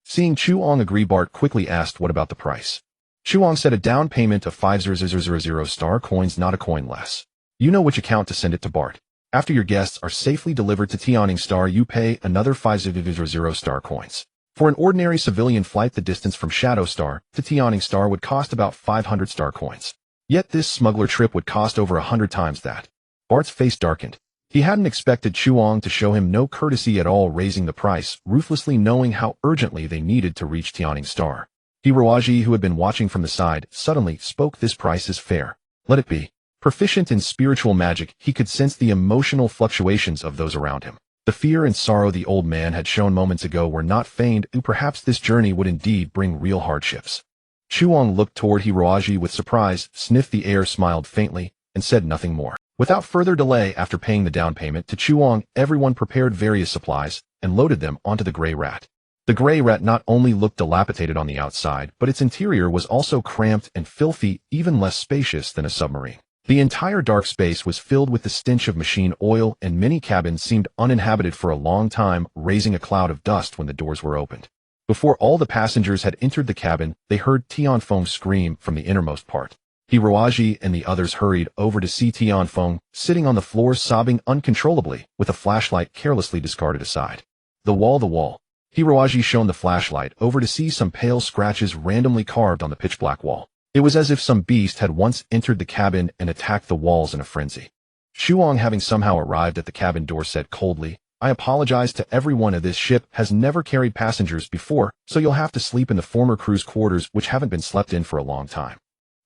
Speaker 1: Seeing Chu-Ong agree, Bart quickly asked, "What about the price?" Chu-Ong said, "A down payment of 5,000 star coins, not a coin less. You know which account to send it to, Bart. After your guests are safely delivered to Tianning Star, you pay another 5,000 star coins. For an ordinary civilian flight, the distance from Shadow Star to Tianning Star would cost about 500 star coins. Yet this smuggler trip would cost over 100 times that." Bart's face darkened. He hadn't expected Chu-Ong to show him no courtesy at all, raising the price, ruthlessly, knowing how urgently they needed to reach Tianning Star. Hiroji, who had been watching from the side, suddenly spoke, "This price is fair. Let it be." Proficient in spiritual magic, he could sense the emotional fluctuations of those around him. The fear and sorrow the old man had shown moments ago were not feigned, and perhaps this journey would indeed bring real hardships. Chu-Ong looked toward Hiroji with surprise, sniffed the air, smiled faintly, and said nothing more. Without further delay, after paying the down payment to Chu-Ong, everyone prepared various supplies and loaded them onto the gray rat. The gray rat not only looked dilapidated on the outside, but its interior was also cramped and filthy, even less spacious than a submarine. The entire dark space was filled with the stench of machine oil, and many cabins seemed uninhabited for a long time, raising a cloud of dust when the doors were opened. Before all the passengers had entered the cabin, they heard Tianfeng scream from the innermost part. Hiroji and the others hurried over to see Tianfeng, sitting on the floor sobbing uncontrollably, with a flashlight carelessly discarded aside. The wall. Hiroji shone the flashlight over to see some pale scratches randomly carved on the pitch-black wall. It was as if some beast had once entered the cabin and attacked the walls in a frenzy. Chu-Ong, having somehow arrived at the cabin door, said coldly, "I apologize to everyone, of this ship has never carried passengers before, so you'll have to sleep in the former crew's quarters, which haven't been slept in for a long time."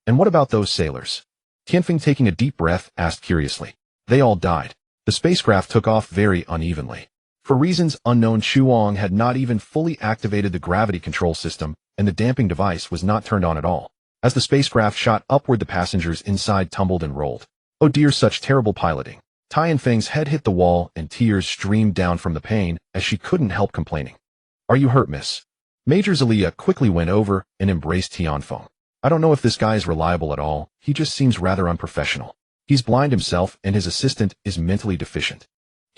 Speaker 1: "And what about those sailors?" Tianfeng, taking a deep breath, asked curiously. "They all died." The spacecraft took off very unevenly. For reasons unknown, Chu-Ong had not even fully activated the gravity control system, and the damping device was not turned on at all. As the spacecraft shot upward, the passengers inside tumbled and rolled. Oh dear, such terrible piloting. Tian Feng's head hit the wall and tears streamed down from the pain as she couldn't help complaining. Are you hurt, miss? Major Zelia quickly went over and embraced Tianfeng. I don't know if this guy is reliable at all, he just seems rather unprofessional. He's blind himself and his assistant is mentally deficient.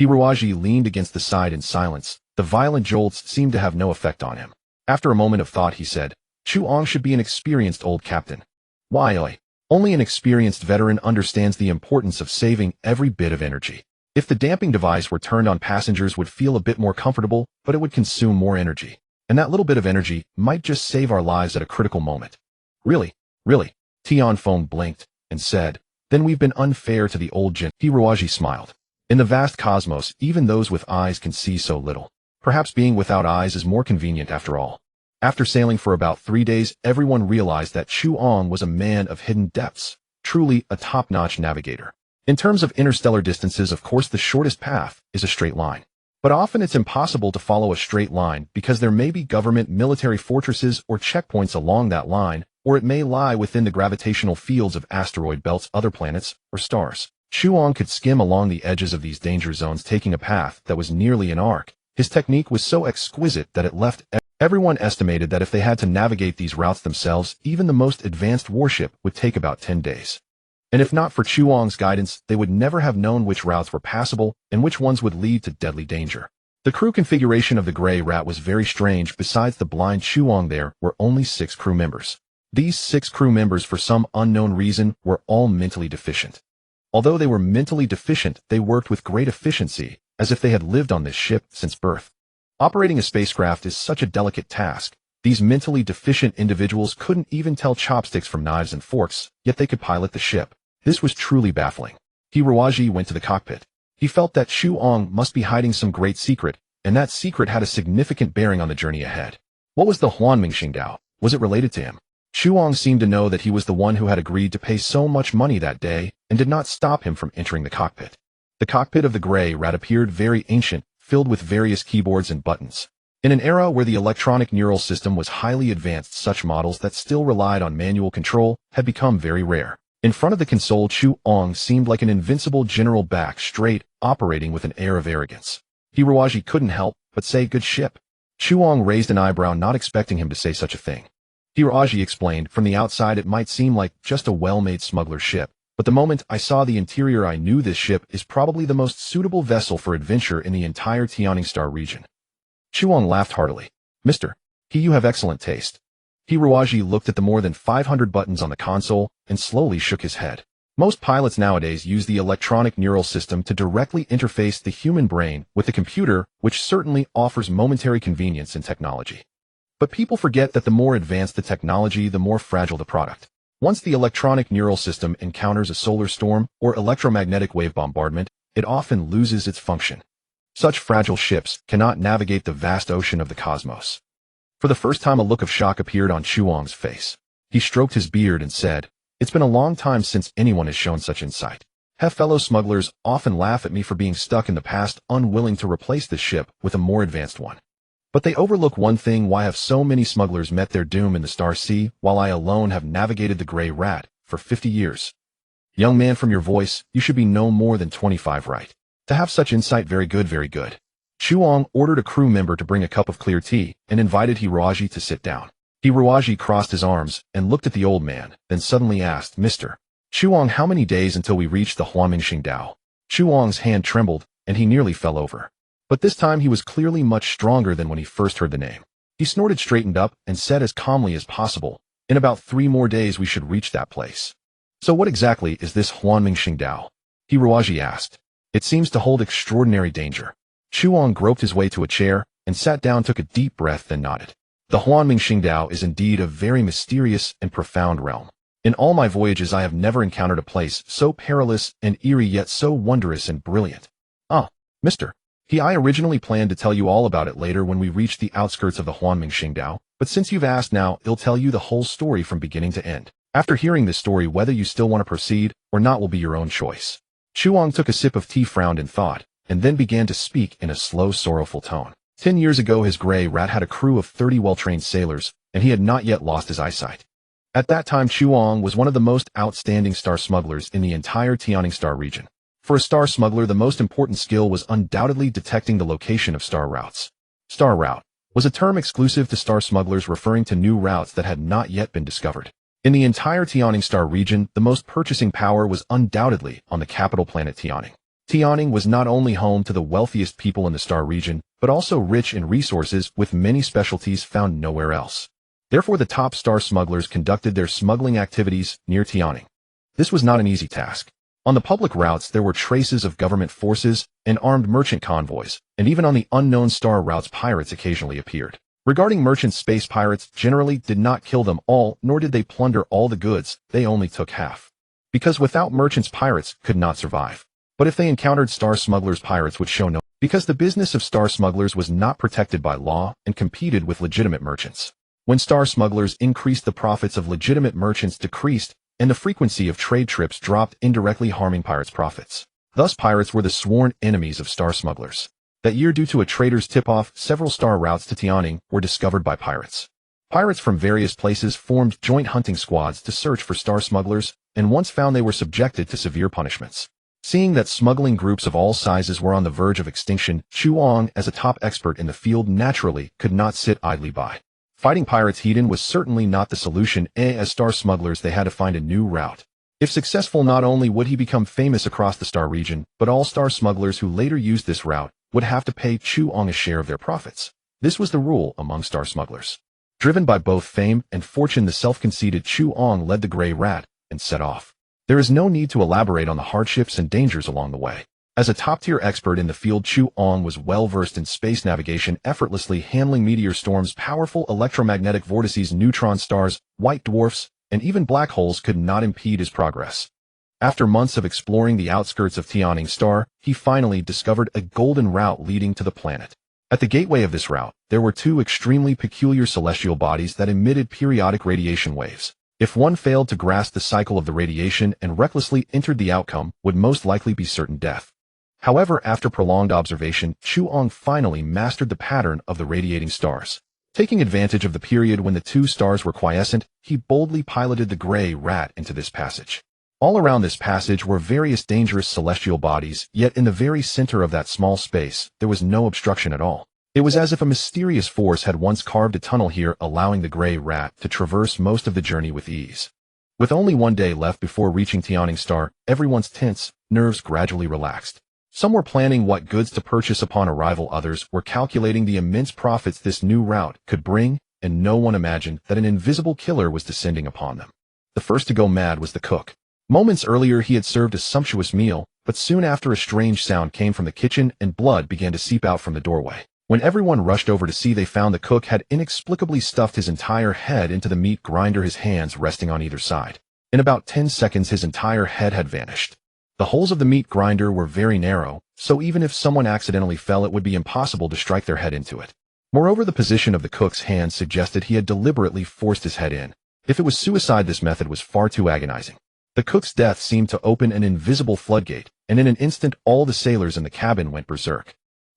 Speaker 1: Hiroaji leaned against the side in silence. The violent jolts seemed to have no effect on him. After a moment of thought he said, Chuang should be an experienced old captain. Why? Only an experienced veteran understands the importance of saving every bit of energy. If the damping device were turned on, passengers would feel a bit more comfortable, but it would consume more energy. And that little bit of energy might just save our lives at a critical moment. Really? Tianfeng blinked and said, then we've been unfair to the old gen. Hiroaji smiled. In the vast cosmos, even those with eyes can see so little. Perhaps being without eyes is more convenient after all. After sailing for about 3 days, everyone realized that Chuang was a man of hidden depths, truly a top-notch navigator. In terms of interstellar distances, of course, the shortest path is a straight line. But often it's impossible to follow a straight line because there may be government military fortresses or checkpoints along that line, or it may lie within the gravitational fields of asteroid belts, other planets, or stars. Chuang could skim along the edges of these danger zones, taking a path that was nearly an arc. His technique was so exquisite that it left everyone estimated that if they had to navigate these routes themselves, even the most advanced warship would take about 10 days. And if not for Chuang's guidance, they would never have known which routes were passable and which ones would lead to deadly danger. The crew configuration of the Grey Rat was very strange. Besides the blind Chuang, there were only 6 crew members. These 6 crew members, for some unknown reason, were all mentally deficient. Although they were mentally deficient, they worked with great efficiency, as if they had lived on this ship since birth. Operating a spacecraft is such a delicate task. These mentally deficient individuals couldn't even tell chopsticks from knives and forks, yet they could pilot the ship. This was truly baffling. Hiroaji went to the cockpit. He felt that Chuang must be hiding some great secret, and that secret had a significant bearing on the journey ahead. What was the Huanming Xingdao? Was it related to him? Chuang seemed to know that he was the one who had agreed to pay so much money that day, and did not stop him from entering the cockpit. The cockpit of the Grey Rat appeared very ancient, filled with various keyboards and buttons. In an era where the electronic neural system was highly advanced, such models that still relied on manual control had become very rare. In front of the console, Chuang seemed like an invincible general, back straight, operating with an air of arrogance. Hiroaji couldn't help but say, good ship. Chuang raised an eyebrow, not expecting him to say such a thing. Hiroaji explained, from the outside it might seem like just a well-made smuggler ship, but the moment I saw the interior I knew this ship is probably the most suitable vessel for adventure in the entire Tianning Star region. Chuang laughed heartily. Mister, you have excellent taste. Hiroaji looked at the more than 500 buttons on the console and slowly shook his head. Most pilots nowadays use the electronic neural system to directly interface the human brain with the computer, which certainly offers momentary convenience and technology. But people forget that the more advanced the technology, the more fragile the product. Once the electronic neural system encounters a solar storm or electromagnetic wave bombardment, it often loses its function. Such fragile ships cannot navigate the vast ocean of the cosmos. For the first time, a look of shock appeared on Chuang's face. He stroked his beard and said, it's been a long time since anyone has shown such insight. Fellow smugglers often laugh at me for being stuck in the past, unwilling to replace this ship with a more advanced one. But they overlook one thing: why have so many smugglers met their doom in the Star Sea, while I alone have navigated the Grey Rat for 50 years? Young man, from your voice, you should be no more than 25, right? To have such insight, very good, very good. Chuang ordered a crew member to bring a cup of clear tea and invited Hiroaji to sit down. Hiroaji crossed his arms and looked at the old man, then suddenly asked, Mr. Chuang, how many days until we reach the Huanming Xingdao? Chuang's hand trembled, and he nearly fell over. But this time he was clearly much stronger than when he first heard the name. He snorted, straightened up, and said as calmly as possible, in about 3 more days we should reach that place. So what exactly is this Huanming Xingdao? Hiroaji asked. It seems to hold extraordinary danger. Chuang groped his way to a chair and sat down, took a deep breath, then nodded. The Huanming Xingdao is indeed a very mysterious and profound realm. In all my voyages I have never encountered a place so perilous and eerie, yet so wondrous and brilliant. Mr. I originally planned to tell you all about it later when we reach the outskirts of the Huanming Xingdao, but since you've asked now, I'll tell you the whole story from beginning to end. After hearing this story, whether you still want to proceed or not will be your own choice. Chuang took a sip of tea, frowned in thought, and then began to speak in a slow, sorrowful tone. 10 years ago his Grey Rat had a crew of 30 well-trained sailors, and he had not yet lost his eyesight. At that time, Chuang was one of the most outstanding star smugglers in the entire Tianing star region. For a star smuggler, the most important skill was undoubtedly detecting the location of star routes. Star route was a term exclusive to star smugglers referring to new routes that had not yet been discovered. In the entire Tianing star region, the most purchasing power was undoubtedly on the capital planet Tianing. Tianing was not only home to the wealthiest people in the star region, but also rich in resources with many specialties found nowhere else. Therefore, the top star smugglers conducted their smuggling activities near Tianing. This was not an easy task. On the public routes, there were traces of government forces and armed merchant convoys, and even on the unknown star routes, pirates occasionally appeared. Regarding merchant space pirates, generally did not kill them all, nor did they plunder all the goods, they only took half. Because without merchants, pirates could not survive. But if they encountered star smugglers, pirates would show no, because the business of star smugglers was not protected by law and competed with legitimate merchants. When star smugglers increased, the profits of legitimate merchants decreased, and the frequency of trade trips dropped, indirectly harming pirates' profits. Thus, pirates were the sworn enemies of star smugglers. That year, due to a trader's tip-off, several star routes to Tianing were discovered by pirates. Pirates from various places formed joint hunting squads to search for star smugglers, and once found, they were subjected to severe punishments. Seeing that smuggling groups of all sizes were on the verge of extinction, Chuang, as a top expert in the field, naturally could not sit idly by. Fighting pirates heathen was certainly not the solution. As star smugglers, they had to find a new route. If successful, not only would he become famous across the star region, but all star smugglers who later used this route would have to pay Chuang a share of their profits. This was the rule among star smugglers. Driven by both fame and fortune, the self-conceited Chuang led the Grey Rat and set off. There is no need to elaborate on the hardships and dangers along the way. As a top-tier expert in the field, Chuang was well-versed in space navigation, effortlessly handling meteor storms, powerful electromagnetic vortices, neutron stars, white dwarfs, and even black holes could not impede his progress. After months of exploring the outskirts of Tianing star, he finally discovered a golden route leading to the planet. At the gateway of this route, there were two extremely peculiar celestial bodies that emitted periodic radiation waves. If one failed to grasp the cycle of the radiation and recklessly entered, the outcome would most likely be certain death. However, after prolonged observation, Chuang finally mastered the pattern of the radiating stars. Taking advantage of the period when the two stars were quiescent, he boldly piloted the Grey Rat into this passage. All around this passage were various dangerous celestial bodies, yet in the very center of that small space, there was no obstruction at all. It was as if a mysterious force had once carved a tunnel here, allowing the Grey Rat to traverse most of the journey with ease. With only one day left before reaching Tianing star, everyone's tense nerves gradually relaxed. Some were planning what goods to purchase upon arrival, others were calculating the immense profits this new route could bring, and no one imagined that an invisible killer was descending upon them. The first to go mad was the cook. Moments earlier, he had served a sumptuous meal, but soon after, a strange sound came from the kitchen and blood began to seep out from the doorway. When everyone rushed over to see, they found the cook had inexplicably stuffed his entire head into the meat grinder, his hands resting on either side. In about 10 seconds, his entire head had vanished. The holes of the meat grinder were very narrow, so even if someone accidentally fell, it would be impossible to strike their head into it. Moreover, the position of the cook's hands suggested he had deliberately forced his head in. If it was suicide, this method was far too agonizing. The cook's death seemed to open an invisible floodgate, and in an instant all the sailors in the cabin went berserk.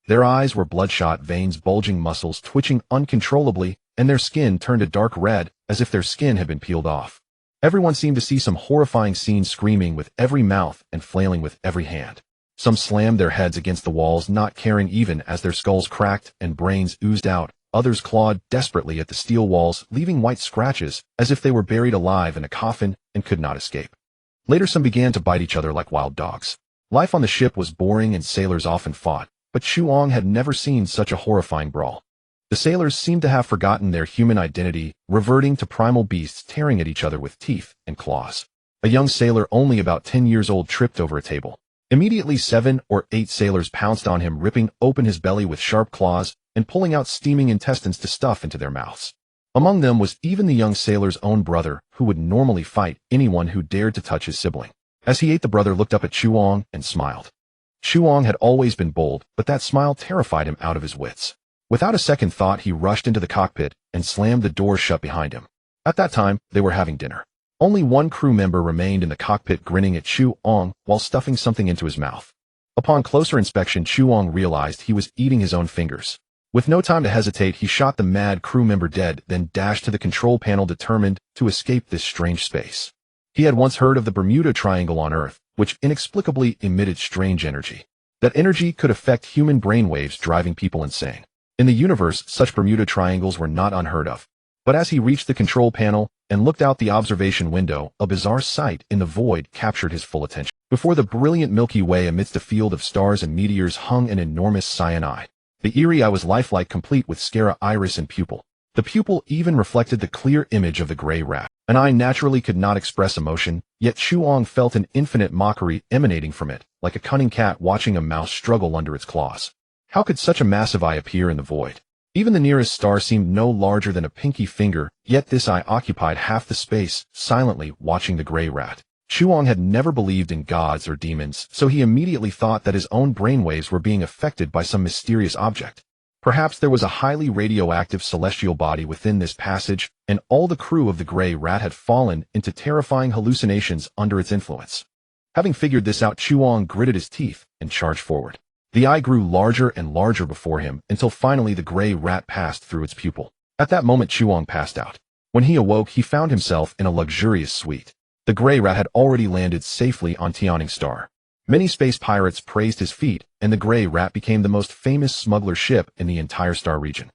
Speaker 1: Their eyes were bloodshot, veins bulging, muscles twitching uncontrollably, and their skin turned a dark red, as if their skin had been peeled off. Everyone seemed to see some horrifying scene, screaming with every mouth and flailing with every hand. Some slammed their heads against the walls, not caring even as their skulls cracked and brains oozed out. Others clawed desperately at the steel walls, leaving white scratches, as if they were buried alive in a coffin and could not escape. Later, some began to bite each other like wild dogs. Life on the ship was boring and sailors often fought, but Chuang had never seen such a horrifying brawl. The sailors seemed to have forgotten their human identity, reverting to primal beasts, tearing at each other with teeth and claws. A young sailor only about 10 years old tripped over a table. Immediately 7 or 8 sailors pounced on him, ripping open his belly with sharp claws and pulling out steaming intestines to stuff into their mouths. Among them was even the young sailor's own brother, who would normally fight anyone who dared to touch his sibling. As he ate, the brother looked up at Chuang and smiled. Chuang had always been bold, but that smile terrified him out of his wits. Without a second thought, he rushed into the cockpit and slammed the door shut behind him. At that time, they were having dinner. Only one crew member remained in the cockpit, grinning at Chuang while stuffing something into his mouth. Upon closer inspection, Chuang realized he was eating his own fingers. With no time to hesitate, he shot the mad crew member dead, then dashed to the control panel determined to escape this strange space. He had once heard of the Bermuda Triangle on Earth, which inexplicably emitted strange energy. That energy could affect human brainwaves, driving people insane. In the universe, such Bermuda Triangles were not unheard of. But as he reached the control panel and looked out the observation window, a bizarre sight in the void captured his full attention. Before the brilliant Milky Way, amidst a field of stars and meteors, hung an enormous cyan eye. The eerie eye was lifelike, complete with sclera, iris, and pupil. The pupil even reflected the clear image of the gray rat. An eye naturally could not express emotion, yet Chuang felt an infinite mockery emanating from it, like a cunning cat watching a mouse struggle under its claws. How could such a massive eye appear in the void? Even the nearest star seemed no larger than a pinky finger, yet this eye occupied half the space, silently watching the gray rat. Chuang had never believed in gods or demons, so he immediately thought that his own brainwaves were being affected by some mysterious object. Perhaps there was a highly radioactive celestial body within this passage, and all the crew of the gray rat had fallen into terrifying hallucinations under its influence. Having figured this out, Chuang gritted his teeth and charged forward. The eye grew larger and larger before him until finally the gray rat passed through its pupil. At that moment, Chuang passed out. When he awoke, he found himself in a luxurious suite. The gray rat had already landed safely on Tianing Star. Many space pirates praised his feat, and the gray rat became the most famous smuggler ship in the entire star region.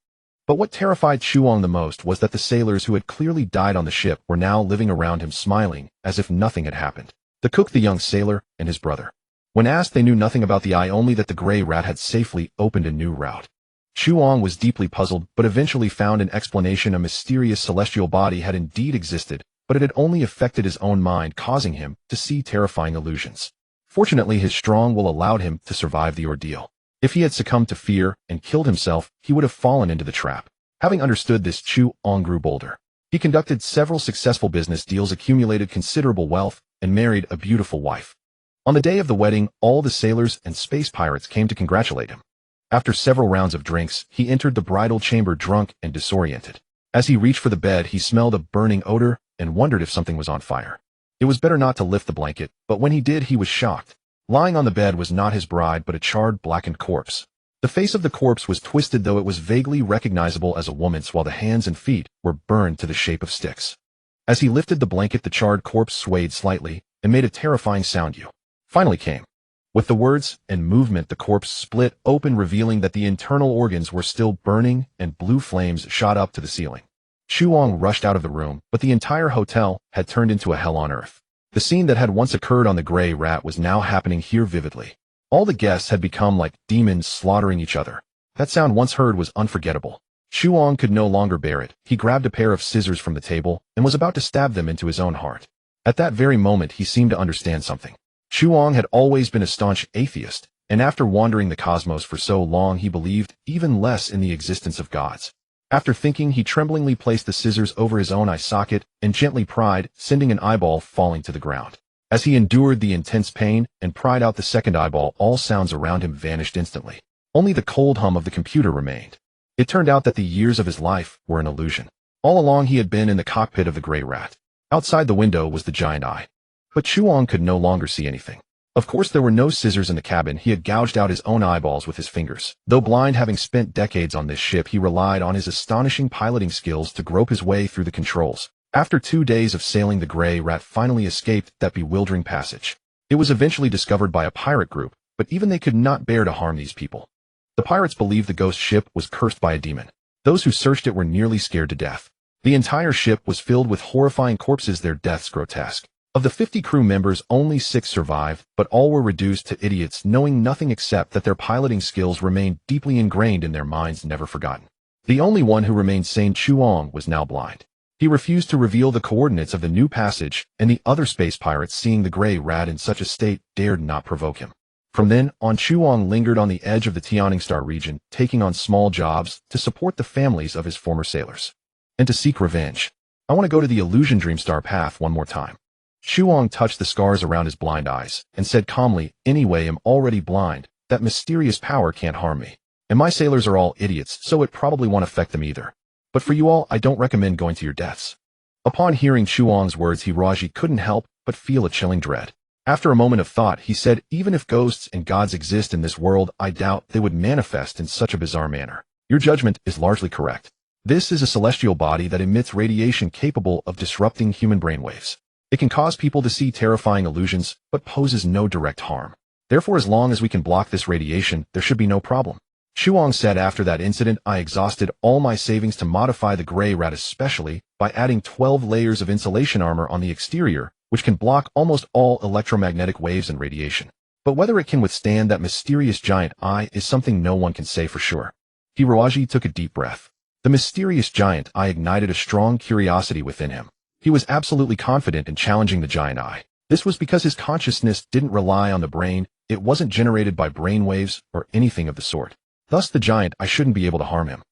Speaker 1: But what terrified Chuang the most was that the sailors who had clearly died on the ship were now living around him, smiling as if nothing had happened. The cook, the young sailor, and his brother. When asked, they knew nothing about the eye, only that the gray rat had safely opened a new route. Chuang was deeply puzzled, but eventually found an explanation. A mysterious celestial body had indeed existed, but it had only affected his own mind, causing him to see terrifying illusions. Fortunately, his strong will allowed him to survive the ordeal. If he had succumbed to fear and killed himself, he would have fallen into the trap. Having understood this, Chuang grew bolder. He conducted several successful business deals, accumulated considerable wealth, and married a beautiful wife. On the day of the wedding, all the sailors and space pirates came to congratulate him. After several rounds of drinks, he entered the bridal chamber drunk and disoriented. As he reached for the bed, he smelled a burning odor and wondered if something was on fire. It was better not to lift the blanket, but when he did, he was shocked. Lying on the bed was not his bride, but a charred, blackened corpse. The face of the corpse was twisted, though it was vaguely recognizable as a woman's, while the hands and feet were burned to the shape of sticks. As he lifted the blanket, the charred corpse swayed slightly and made a terrifying sound. "You finally came." With the words and movement, the corpse split open, revealing that the internal organs were still burning and blue flames shot up to the ceiling. Chuang rushed out of the room, but the entire hotel had turned into a hell on earth. The scene that had once occurred on the gray rat was now happening here vividly. All the guests had become like demons slaughtering each other. That sound, once heard, was unforgettable. Chuang could no longer bear it. He grabbed a pair of scissors from the table and was about to stab them into his own heart. At that very moment, he seemed to understand something. Chuang had always been a staunch atheist, and after wandering the cosmos for so long, he believed even less in the existence of gods. After thinking, he tremblingly placed the scissors over his own eye socket and gently pried, sending an eyeball falling to the ground. As he endured the intense pain and pried out the second eyeball, all sounds around him vanished instantly. Only the cold hum of the computer remained. It turned out that the years of his life were an illusion. All along, he had been in the cockpit of the gray rat. Outside the window was the giant eye. But Chuang could no longer see anything. Of course, there were no scissors in the cabin. He had gouged out his own eyeballs with his fingers. Though blind, having spent decades on this ship, he relied on his astonishing piloting skills to grope his way through the controls. After 2 days of sailing, the gray rat finally escaped that bewildering passage. It was eventually discovered by a pirate group, but even they could not bear to harm these people. The pirates believed the ghost ship was cursed by a demon. Those who searched it were nearly scared to death. The entire ship was filled with horrifying corpses, their deaths grotesque. Of the 50 crew members, only 6 survived, but all were reduced to idiots, knowing nothing except that their piloting skills remained deeply ingrained in their minds, never forgotten. The only one who remained sane, Chuang, was now blind. He refused to reveal the coordinates of the new passage, and the other space pirates, seeing the gray rat in such a state, dared not provoke him. From then on, Chuang lingered on the edge of the Tianing Star region, taking on small jobs to support the families of his former sailors. And to seek revenge. "I want to go to the Illusion Dream Star path one more time." Chuang touched the scars around his blind eyes and said calmly, "Anyway, I'm already blind. That mysterious power can't harm me. And my sailors are all idiots, so it probably won't affect them either. But for you all, I don't recommend going to your deaths." Upon hearing Chuang's words, Hiraji couldn't help but feel a chilling dread. After a moment of thought, he said, "Even if ghosts and gods exist in this world, I doubt they would manifest in such a bizarre manner. Your judgment is largely correct. This is a celestial body that emits radiation capable of disrupting human brainwaves. It can cause people to see terrifying illusions, but poses no direct harm. Therefore, as long as we can block this radiation, there should be no problem. Shuang said after that incident, I exhausted all my savings to modify the gray rat especially by adding 12 layers of insulation armor on the exterior, which can block almost all electromagnetic waves and radiation. But whether it can withstand that mysterious giant eye is something no one can say for sure. Hiroaji took a deep breath. The mysterious giant eye ignited a strong curiosity within him. He was absolutely confident in challenging the giant eye. This was because his consciousness didn't rely on the brain, it wasn't generated by brain waves or anything of the sort. Thus the giant eye shouldn't be able to harm him.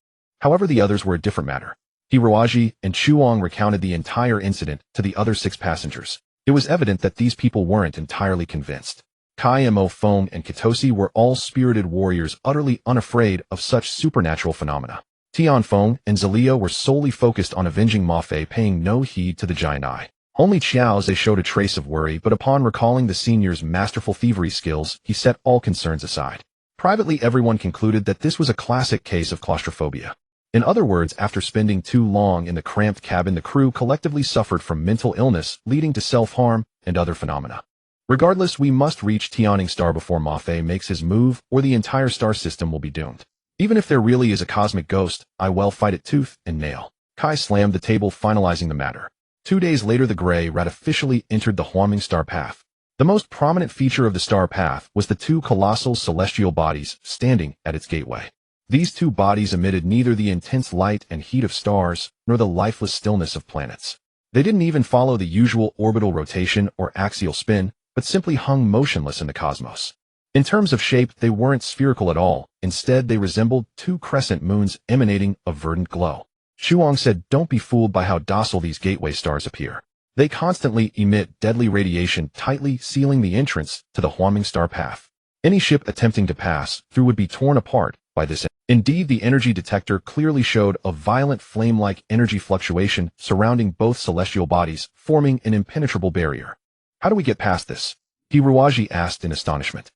Speaker 1: However, the others were a different matter. Hiroaji and Chuang recounted the entire incident to the other 6 passengers. It was evident that these people weren't entirely convinced. Kai Mo Feng and Kitosi were all spirited warriors utterly unafraid of such supernatural phenomena. Tianfeng and Zelio were solely focused on avenging Ma Fei, paying no heed to the giant eye. Only Qiaoze showed a trace of worry, but upon recalling the senior's masterful thievery skills, he set all concerns aside. Privately, everyone concluded that this was a classic case of claustrophobia. In other words, after spending too long in the cramped cabin, the crew collectively suffered from mental illness, leading to self-harm and other phenomena. Regardless, we must reach Tianning Star before Ma Fei makes his move, or the entire star system will be doomed. Even if there really is a cosmic ghost, I will fight it tooth and nail. Kai slammed the table, finalizing the matter. 2 days later, the gray rat officially entered the Huanming star path. The most prominent feature of the star path was the 2 colossal celestial bodies standing at its gateway. These 2 bodies emitted neither the intense light and heat of stars, nor the lifeless stillness of planets. They didn't even follow the usual orbital rotation or axial spin, but simply hung motionless in the cosmos. In terms of shape, they weren't spherical at all. Instead, they resembled 2 crescent moons emanating a verdant glow. Shuang said, don't be fooled by how docile these gateway stars appear. They constantly emit deadly radiation, tightly sealing the entrance to the Huanming star path. Any ship attempting to pass through would be torn apart by this. Indeed, the energy detector clearly showed a violent flame-like energy fluctuation surrounding both celestial bodies, forming an impenetrable barrier. How do we get past this? Hiroaji asked in astonishment.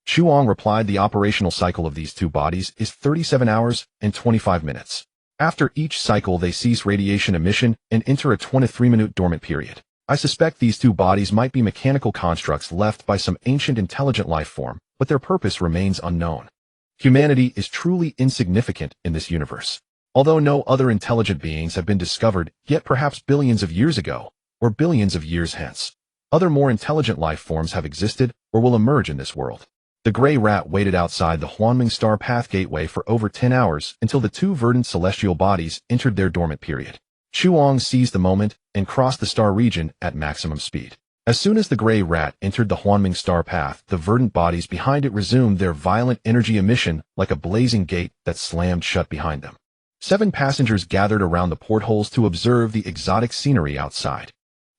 Speaker 1: Shuang replied, the operational cycle of these 2 bodies is 37 hours and 25 minutes. After each cycle, they cease radiation emission and enter a 23-minute dormant period. I suspect these 2 bodies might be mechanical constructs left by some ancient intelligent life form, but their purpose remains unknown. Humanity is truly insignificant in this universe. Although no other intelligent beings have been discovered, yet perhaps billions of years ago, or billions of years hence, other more intelligent life forms have existed or will emerge in this world. The gray rat waited outside the Huanming star path gateway for over 10 hours until the 2 verdant celestial bodies entered their dormant period. Chuang seized the moment and crossed the star region at maximum speed. As soon as the gray rat entered the Huanming star path, the verdant bodies behind it resumed their violent energy emission like a blazing gate that slammed shut behind them. 7 passengers gathered around the portholes to observe the exotic scenery outside.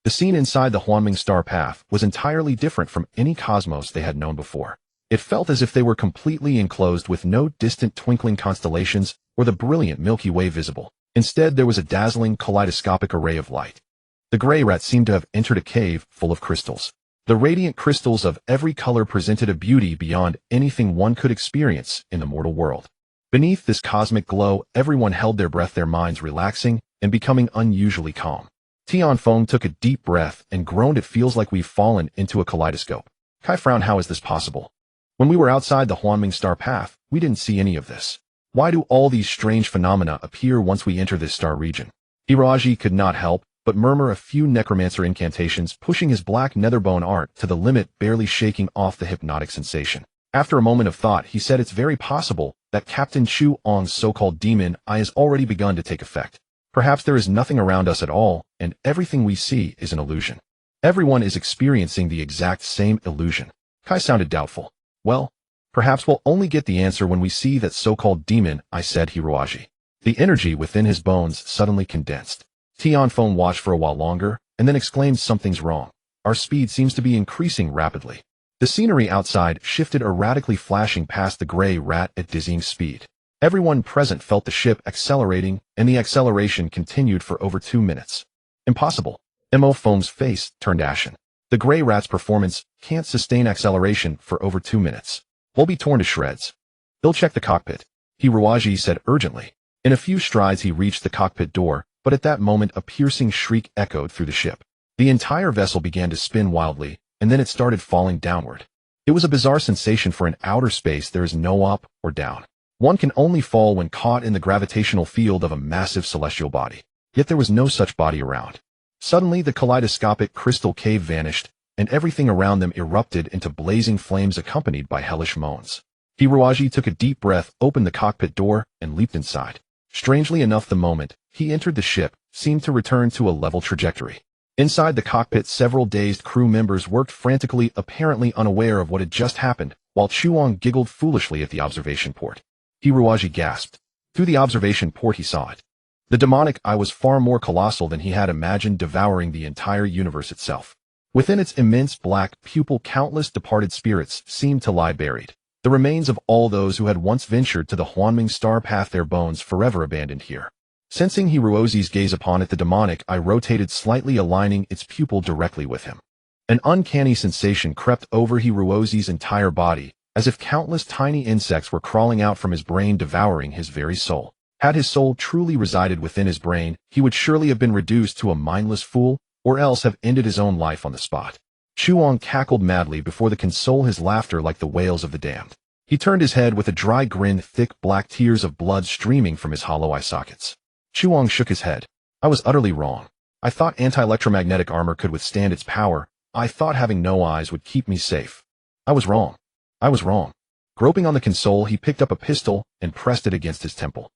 Speaker 1: The scene inside the Huanming star path was entirely different from any cosmos they had known before. It felt as if they were completely enclosed with no distant twinkling constellations or the brilliant Milky Way visible. Instead, there was a dazzling kaleidoscopic array of light. The gray rat seemed to have entered a cave full of crystals. The radiant crystals of every color presented a beauty beyond anything one could experience in the mortal world. Beneath this cosmic glow, everyone held their breath, their minds relaxing and becoming unusually calm. Tianfeng took a deep breath and groaned, it feels like we've fallen into a kaleidoscope. Kai frowned, how is this possible? When we were outside the Huanming star path, we didn't see any of this. Why do all these strange phenomena appear once we enter this star region? Hiroaji could not help but murmur a few necromancer incantations, pushing his black netherbone art to the limit, barely shaking off the hypnotic sensation. After a moment of thought, he said, it's very possible that Captain Chu Ong's so-called demon eye has already begun to take effect. Perhaps there is nothing around us at all, and everything we see is an illusion. Everyone is experiencing the exact same illusion. Kai sounded doubtful. Well, perhaps we'll only get the answer when we see that so-called demon, I said Hiroaji. The energy within his bones suddenly condensed. Tianfeng watched for a while longer, and then exclaimed, something's wrong. Our speed seems to be increasing rapidly. The scenery outside shifted, erratically flashing past the gray rat at dizzying speed. Everyone present felt the ship accelerating, and the acceleration continued for over 2 minutes. Impossible. Mo Feng's face turned ashen. The gray rat's performance can't sustain acceleration for over 2 minutes. We'll be torn to shreds. They'll check the cockpit. Hiruaji said urgently. In a few strides he reached the cockpit door, but at that moment a piercing shriek echoed through the ship. The entire vessel began to spin wildly, and then it started falling downward. It was a bizarre sensation for in outer space there is no up or down. One can only fall when caught in the gravitational field of a massive celestial body. Yet there was no such body around. Suddenly the kaleidoscopic crystal cave vanished, and everything around them erupted into blazing flames accompanied by hellish moans. Hiruaji took a deep breath, opened the cockpit door, and leaped inside. Strangely enough, the moment he entered the ship seemed to return to a level trajectory. Inside the cockpit, several dazed crew members worked frantically, apparently unaware of what had just happened, while Chuang giggled foolishly at the observation port. Hiruaji gasped. Through the observation port he saw it. The demonic eye was far more colossal than he had imagined, devouring the entire universe itself. Within its immense black pupil, countless departed spirits seemed to lie buried. The remains of all those who had once ventured to the Huanming star path, their bones forever abandoned here. Sensing Hiruozi's gaze upon it, the demonic eye rotated slightly, aligning its pupil directly with him. An uncanny sensation crept over Hiruozi's entire body, as if countless tiny insects were crawling out from his brain, devouring his very soul. Had his soul truly resided within his brain, he would surely have been reduced to a mindless fool, or else have ended his own life on the spot. Chuang cackled madly before the console his laughter like the wails of the damned. He turned his head with a dry grin, thick black tears of blood streaming from his hollow eye sockets. Chuang shook his head. I was utterly wrong. I thought anti-electromagnetic armor could withstand its power. I thought having no eyes would keep me safe. I was wrong. I was wrong. Groping on the console, he picked up a pistol and pressed it against his temple.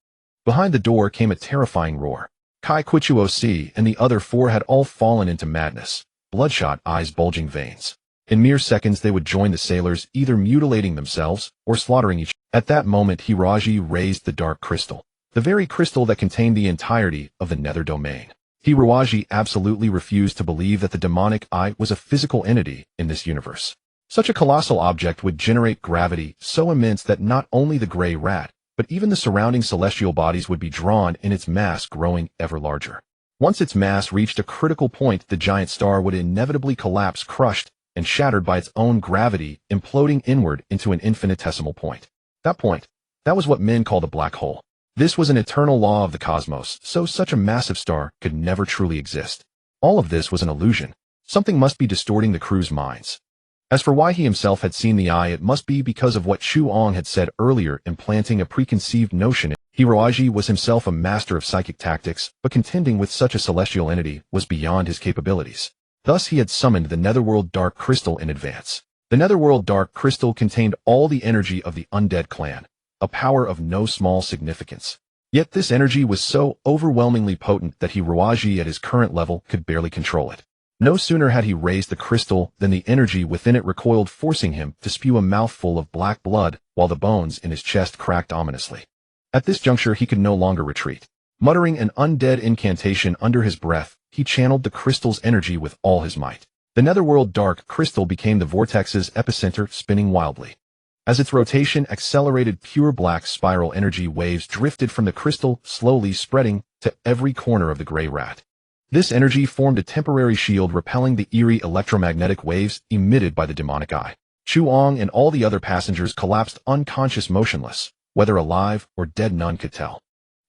Speaker 1: Behind the door came a terrifying roar. Kai Quichuo and the other four had all fallen into madness, bloodshot eyes, bulging veins. In mere seconds they would join the sailors, either mutilating themselves or slaughtering each other. At that moment Hiruaji raised the dark crystal, the very crystal that contained the entirety of the nether domain. Hiruaji absolutely refused to believe that the demonic eye was a physical entity in this universe. Such a colossal object would generate gravity so immense that not only the gray rat, but even the surrounding celestial bodies would be drawn in its mass, growing ever larger. Once its mass reached a critical point, the giant star would inevitably collapse, crushed and shattered by its own gravity, imploding inward into an infinitesimal point. That was what men called a black hole. This was an eternal law of the cosmos, so such a massive star could never truly exist. All of this was an illusion. Something must be distorting the crew's minds. As for why he himself had seen the eye, it must be because of what Chuang had said earlier, implanting a preconceived notion. Hiruaji was himself a master of psychic tactics, but contending with such a celestial entity was beyond his capabilities. Thus he had summoned the netherworld dark crystal in advance. The netherworld dark crystal contained all the energy of the Undead clan, a power of no small significance. Yet this energy was so overwhelmingly potent that Hiruaji at his current level could barely control it. No sooner had he raised the crystal than the energy within it recoiled, forcing him to spew a mouthful of black blood, while the bones in his chest cracked ominously. At this juncture he could no longer retreat. Muttering an undead incantation under his breath, he channeled the crystal's energy with all his might. The netherworld dark crystal became the vortex's epicenter, spinning wildly. As its rotation accelerated, pure black spiral energy waves drifted from the crystal, slowly spreading to every corner of the gray rat. This energy formed a temporary shield, repelling the eerie electromagnetic waves emitted by the demonic eye. Chuang and all the other passengers collapsed unconscious, motionless. Whether alive or dead none could tell.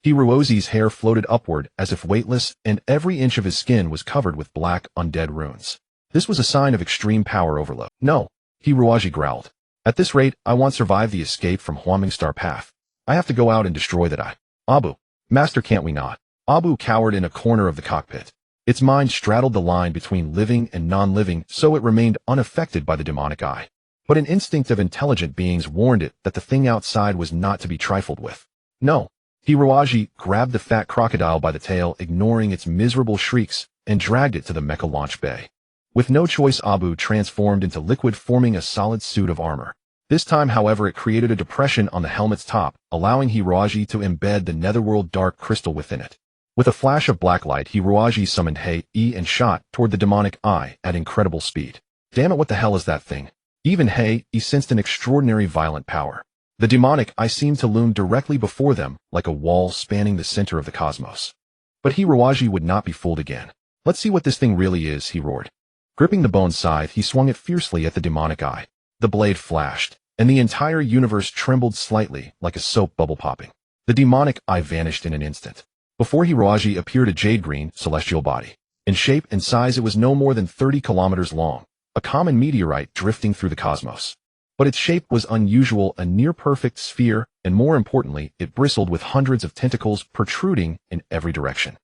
Speaker 1: Hiruozi's hair floated upward as if weightless, and every inch of his skin was covered with black undead runes. This was a sign of extreme power overload. No, Hiruaji growled. At this rate, I won't survive the escape from Huanming Star Path. I have to go out and destroy that eye. Abu, master, can't we not? Abu cowered in a corner of the cockpit. Its mind straddled the line between living and non-living, so it remained unaffected by the demonic eye. But an instinct of intelligent beings warned it that the thing outside was not to be trifled with. No. Hiruaji grabbed the fat crocodile by the tail, ignoring its miserable shrieks, and dragged it to the mecha launch bay. With no choice, Abu transformed into liquid, forming a solid suit of armor. This time, however, it created a depression on the helmet's top, allowing Hiruaji to embed the netherworld dark crystal within it. With a flash of black light, Hiruaji summoned Hei and shot toward the demonic eye at incredible speed. Damn it, what the hell is that thing? Even Hei sensed an extraordinary violent power. The demonic eye seemed to loom directly before them, like a wall spanning the center of the cosmos. But Hiruaji would not be fooled again. Let's see what this thing really is, he roared. Gripping the bone scythe, he swung it fiercely at the demonic eye. The blade flashed, and the entire universe trembled slightly like a soap bubble popping. The demonic eye vanished in an instant. Before Hiroaji appeared a jade-green, celestial body. In shape and size it was no more than 30 kilometers long, a common meteorite drifting through the cosmos. But its shape was unusual, a near-perfect sphere, and more importantly, it bristled with hundreds of tentacles protruding in every direction.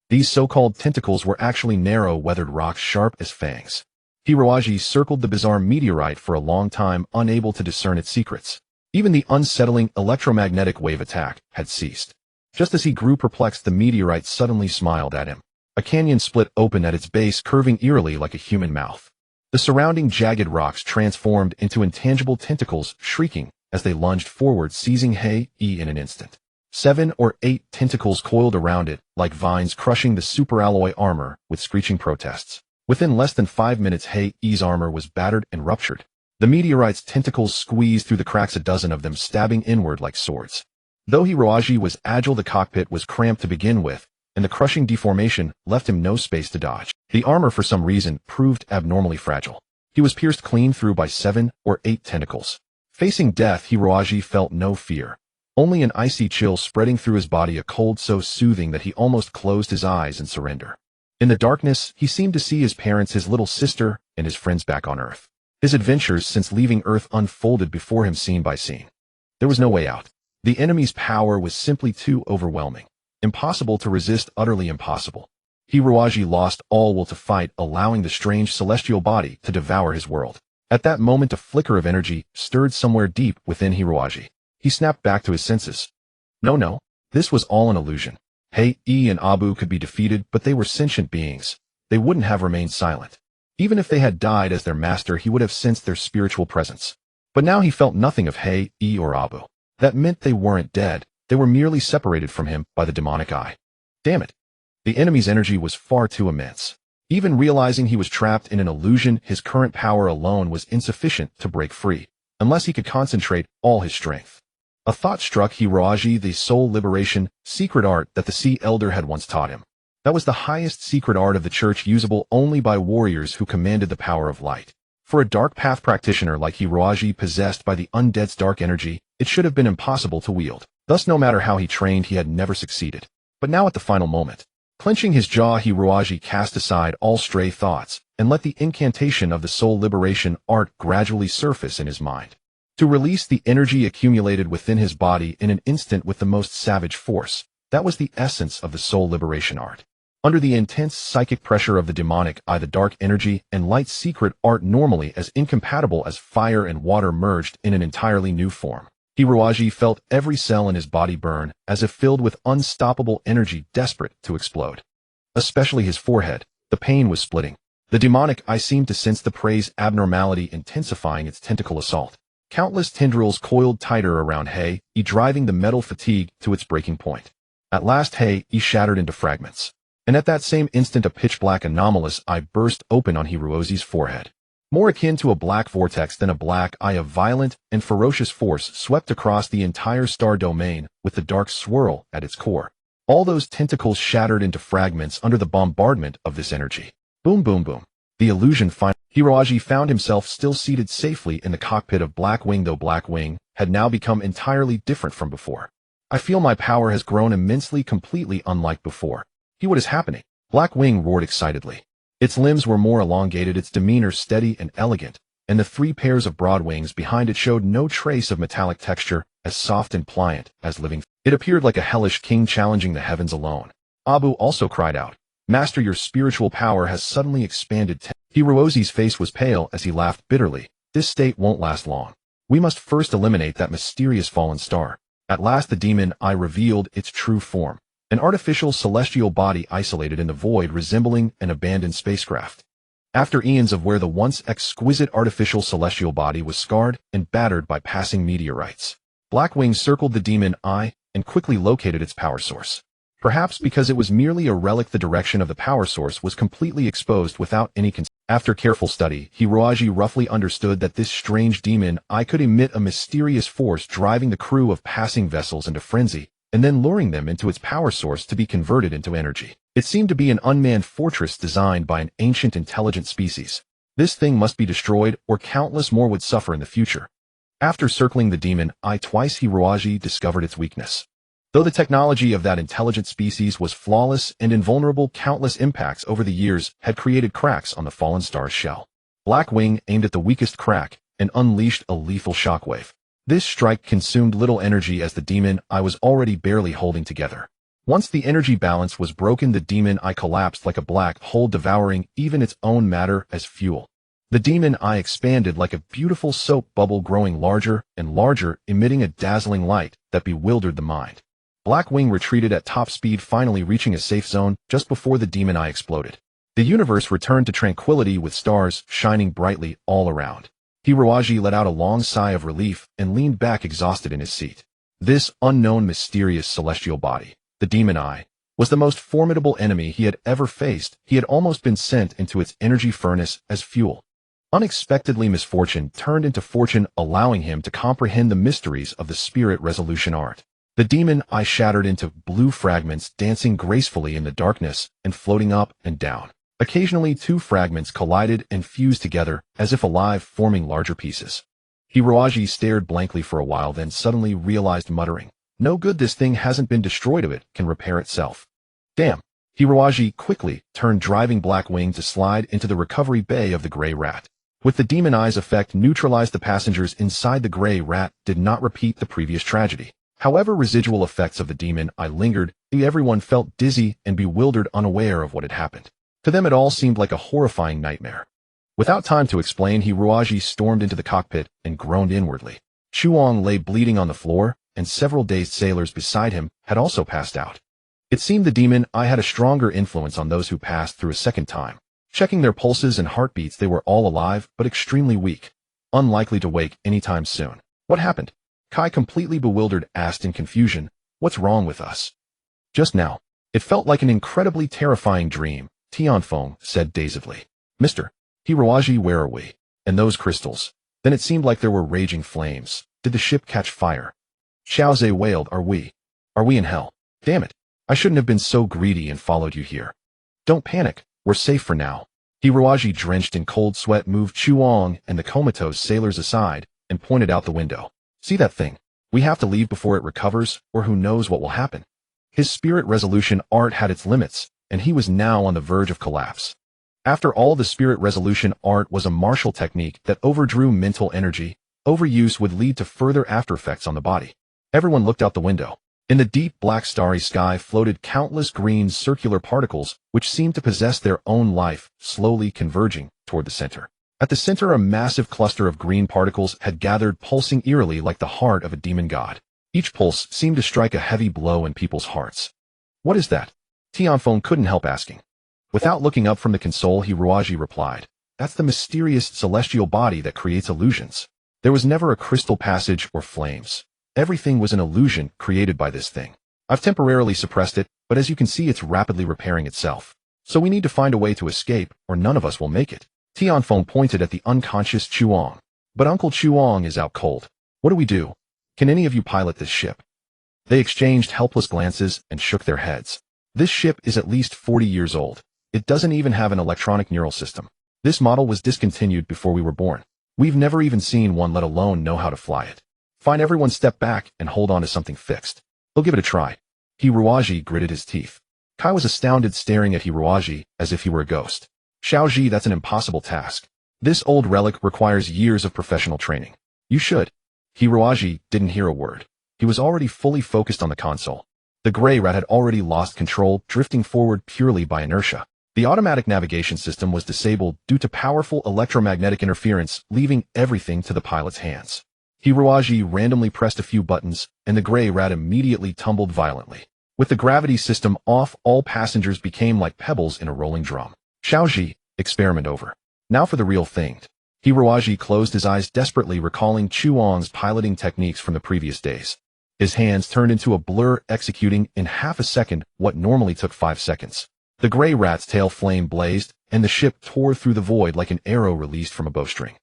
Speaker 1: These so-called tentacles were actually narrow, weathered rocks sharp as fangs. Hiroaji circled the bizarre meteorite for a long time, unable to discern its secrets. Even the unsettling electromagnetic wave attack had ceased. Just as he grew perplexed, the meteorite suddenly smiled at him. A canyon split open at its base, curving eerily like a human mouth. The surrounding jagged rocks transformed into intangible tentacles, shrieking as they lunged forward, seizing Hei-E in an instant. 7 or 8 tentacles coiled around it, like vines crushing the superalloy armor with screeching protests. Within less than 5 minutes, Hei-E's armor was battered and ruptured. The meteorite's tentacles squeezed through the cracks, a dozen of them stabbing inward like swords. Though Hiroaji was agile, the cockpit was cramped to begin with, and the crushing deformation left him no space to dodge. The armor, for some reason, proved abnormally fragile. He was pierced clean through by 7 or 8 tentacles. Facing death, Hiroaji felt no fear. Only an icy chill spreading through his body, a cold so soothing that he almost closed his eyes in surrender. In the darkness, he seemed to see his parents, his little sister, and his friends back on Earth. His adventures since leaving Earth unfolded before him scene by scene. There was no way out. The enemy's power was simply too overwhelming. Impossible to resist, utterly impossible. Hiroaji lost all will to fight, allowing the strange celestial body to devour his world. At that moment, a flicker of energy stirred somewhere deep within Hiroaji. He snapped back to his senses. No, this was all an illusion. Hei-E and Abu could be defeated, but they were sentient beings. They wouldn't have remained silent. Even if they had died as their master, he would have sensed their spiritual presence. But now he felt nothing of Hei-E or Abu. That meant they weren't dead. They were merely separated from him by the demonic eye. Damn it. The enemy's energy was far too immense. Even realizing he was trapped in an illusion, his current power alone was insufficient to break free, unless he could concentrate all his strength. A thought struck Hiroaji, the soul liberation, secret art that the Sea Elder had once taught him. That was the highest secret art of the church, usable only by warriors who commanded the power of light. For a dark path practitioner like Hiroaji, possessed by the undead's dark energy, it should have been impossible to wield. Thus, no matter how he trained, he had never succeeded. But now at the final moment, clenching his jaw, Hiroaji cast aside all stray thoughts and let the incantation of the soul liberation art gradually surface in his mind. To release the energy accumulated within his body in an instant with the most savage force, that was the essence of the soul liberation art. Under the intense psychic pressure of the demonic eye, the dark energy and light secret art, normally as incompatible as fire and water, merged in an entirely new form. Hiroaji felt every cell in his body burn, as if filled with unstoppable energy desperate to explode. Especially his forehead. The pain was splitting. The demonic eye seemed to sense the prey's abnormality, intensifying its tentacle assault. Countless tendrils coiled tighter around Hei-E, driving the metal fatigue to its breaking point. At last, Hei-E shattered into fragments. And at that same instant, a pitch-black anomalous eye burst open on Hiroaji's forehead. More akin to a black vortex than a black eye, a violent and ferocious force swept across the entire star domain, with the dark swirl at its core. All those tentacles shattered into fragments under the bombardment of this energy. Boom, boom, boom. The illusion finally. Hiroaji found himself still seated safely in the cockpit of Blackwing, though Blackwing had now become entirely different from before. I feel my power has grown immensely, completely unlike before. What is happening? Blackwing roared excitedly. Its limbs were more elongated, its demeanor steady and elegant, and the 3 pairs of broad wings behind it showed no trace of metallic texture, as soft and pliant as living. It appeared like a hellish king challenging the heavens alone. Abu also cried out, "Master, your spiritual power has suddenly expanded." Hiroaji's face was pale as he laughed bitterly. This state won't last long. We must first eliminate that mysterious fallen star. At last the demon eye revealed its true form. An artificial celestial body isolated in the void, resembling an abandoned spacecraft. After eons of where the once exquisite artificial celestial body was scarred and battered by passing meteorites, Blackwing circled the demon eye and quickly located its power source. Perhaps because it was merely a relic, the direction of the power source was completely exposed without any concern. After careful study, Hiroaji roughly understood that this strange demon eye could emit a mysterious force, driving the crew of passing vessels into frenzy, and then luring them into its power source to be converted into energy. It seemed to be an unmanned fortress designed by an ancient intelligent species. This thing must be destroyed, or countless more would suffer in the future. After circling the demon eye twice, Hiroaji discovered its weakness. Though the technology of that intelligent species was flawless and invulnerable, countless impacts over the years had created cracks on the fallen star's shell. Black Wing aimed at the weakest crack and unleashed a lethal shockwave. This strike consumed little energy as the demon eye was already barely holding together. Once the energy balance was broken, the demon eye collapsed like a black hole, devouring even its own matter as fuel. The demon eye expanded like a beautiful soap bubble, growing larger and larger, emitting a dazzling light that bewildered the mind. Black Wing retreated at top speed, finally reaching a safe zone just before the demon eye exploded. The universe returned to tranquility with stars shining brightly all around. Hiroaji let out a long sigh of relief and leaned back exhausted in his seat. This unknown, mysterious celestial body, the demon eye, was the most formidable enemy he had ever faced. He had almost been sent into its energy furnace as fuel. Unexpectedly, misfortune turned into fortune, allowing him to comprehend the mysteries of the spirit resolution art. The demon eye shattered into blue fragments, dancing gracefully in the darkness and floating up and down. Occasionally, two fragments collided and fused together, as if alive, forming larger pieces. Hiroaji stared blankly for a while, then suddenly realized, muttering, "No good, this thing hasn't been destroyed, it can repair itself." Damn. Hiroaji quickly turned, driving Black Wing to slide into the recovery bay of the gray rat. With the demon eye's effect neutralized, the passengers inside the gray rat did not repeat the previous tragedy. However, residual effects of the demon eye lingered. Everyone felt dizzy and bewildered, unaware of what had happened. To them, it all seemed like a horrifying nightmare. Without time to explain, Hiroaji stormed into the cockpit and groaned inwardly. Chuang lay bleeding on the floor, and several dazed sailors beside him had also passed out. It seemed the demon eye had a stronger influence on those who passed through a second time. Checking their pulses and heartbeats, they were all alive, but extremely weak, unlikely to wake anytime soon. What happened? Kai, completely bewildered, asked in confusion. What's wrong with us? Just now. It felt like an incredibly terrifying dream, Tianfeng said dazedly. Mr. Hiroaji, where are we? And those crystals? Then it seemed like there were raging flames. Did the ship catch fire? Xiaoze wailed. Are we in hell? Damn it. I shouldn't have been so greedy and followed you here. Don't panic. We're safe for now. Hiroaji, drenched in cold sweat, moved Chuang and the comatose sailors aside and pointed out the window. See that thing? We have to leave before it recovers, or who knows what will happen. His spirit resolution art had its limits, and he was now on the verge of collapse. After all, the spirit resolution art was a martial technique that overdrew mental energy. Overuse would lead to further aftereffects on the body. Everyone looked out the window. In the deep black starry sky floated countless green circular particles, which seemed to possess their own life, slowly converging toward the center. At the center, a massive cluster of green particles had gathered, pulsing eerily like the heart of a demon god. Each pulse seemed to strike a heavy blow in people's hearts. What is that? Tianfeng couldn't help asking. Without looking up from the console, Hiroaji replied, That's the mysterious celestial body that creates illusions. There was never a crystal passage or flames. Everything was an illusion created by this thing. I've temporarily suppressed it, but as you can see, it's rapidly repairing itself. So we need to find a way to escape, or none of us will make it. Tianfeng pointed at the unconscious Chuang. But Uncle Chuang is out cold. What do we do? Can any of you pilot this ship? They exchanged helpless glances and shook their heads. This ship is at least 40 years old. It doesn't even have an electronic neural system. This model was discontinued before we were born. We've never even seen one, let alone know how to fly it. Fine, everyone step back and hold on to something fixed. We'll give it a try. Hiroaji gritted his teeth. Kai was astounded, staring at Hiroaji as if he were a ghost. Xiaoji, that's an impossible task. This old relic requires years of professional training. You should. Hiroaji didn't hear a word. He was already fully focused on the console. The gray rat had already lost control, drifting forward purely by inertia. The automatic navigation system was disabled due to powerful electromagnetic interference, leaving everything to the pilot's hands. Hiroaji randomly pressed a few buttons, and the gray rat immediately tumbled violently. With the gravity system off, all passengers became like pebbles in a rolling drum. Xiaoji, experiment over. Now for the real thing. Hiroaji closed his eyes desperately, recalling Chuang's piloting techniques from the previous days. His hands turned into a blur, executing in half a second what normally took 5 seconds. The gray rat's tail flame blazed, and the ship tore through the void like an arrow released from a bowstring.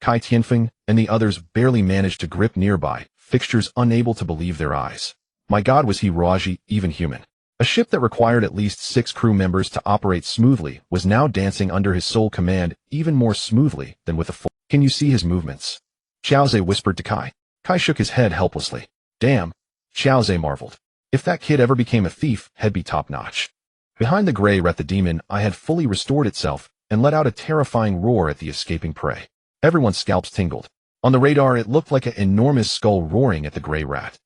Speaker 1: Kai Tianfeng and the others barely managed to grip nearby fixtures, unable to believe their eyes. My God, was Hiroaji even human? A ship that required at least 6 crew members to operate smoothly was now dancing under his sole command, even more smoothly than with a full. Can you see his movements? Xiaoze whispered to Kai. Kai shook his head helplessly. Damn, Xiaoze marveled. If that kid ever became a thief, he'd be top-notch. Behind the gray rat, the demon eye had fully restored itself and let out a terrifying roar at the escaping prey. Everyone's scalps tingled. On the radar, it looked like an enormous skull roaring at the gray rat.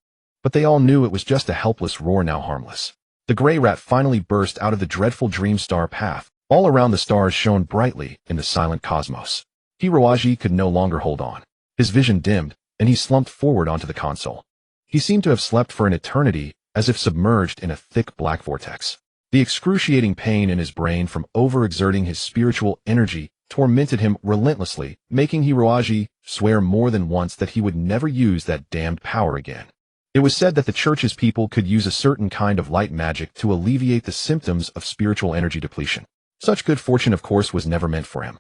Speaker 1: But they all knew it was just a helpless roar, now harmless. The gray rat finally burst out of the dreadful dream star path. All around, the stars shone brightly in the silent cosmos. Hiroaji could no longer hold on. His vision dimmed, and he slumped forward onto the console. He seemed to have slept for an eternity, as if submerged in a thick black vortex. The excruciating pain in his brain from overexerting his spiritual energy tormented him relentlessly, making Hiroaji swear more than once that he would never use that damned power again. It was said that the church's people could use a certain kind of light magic to alleviate the symptoms of spiritual energy depletion. Such good fortune, of course, was never meant for him.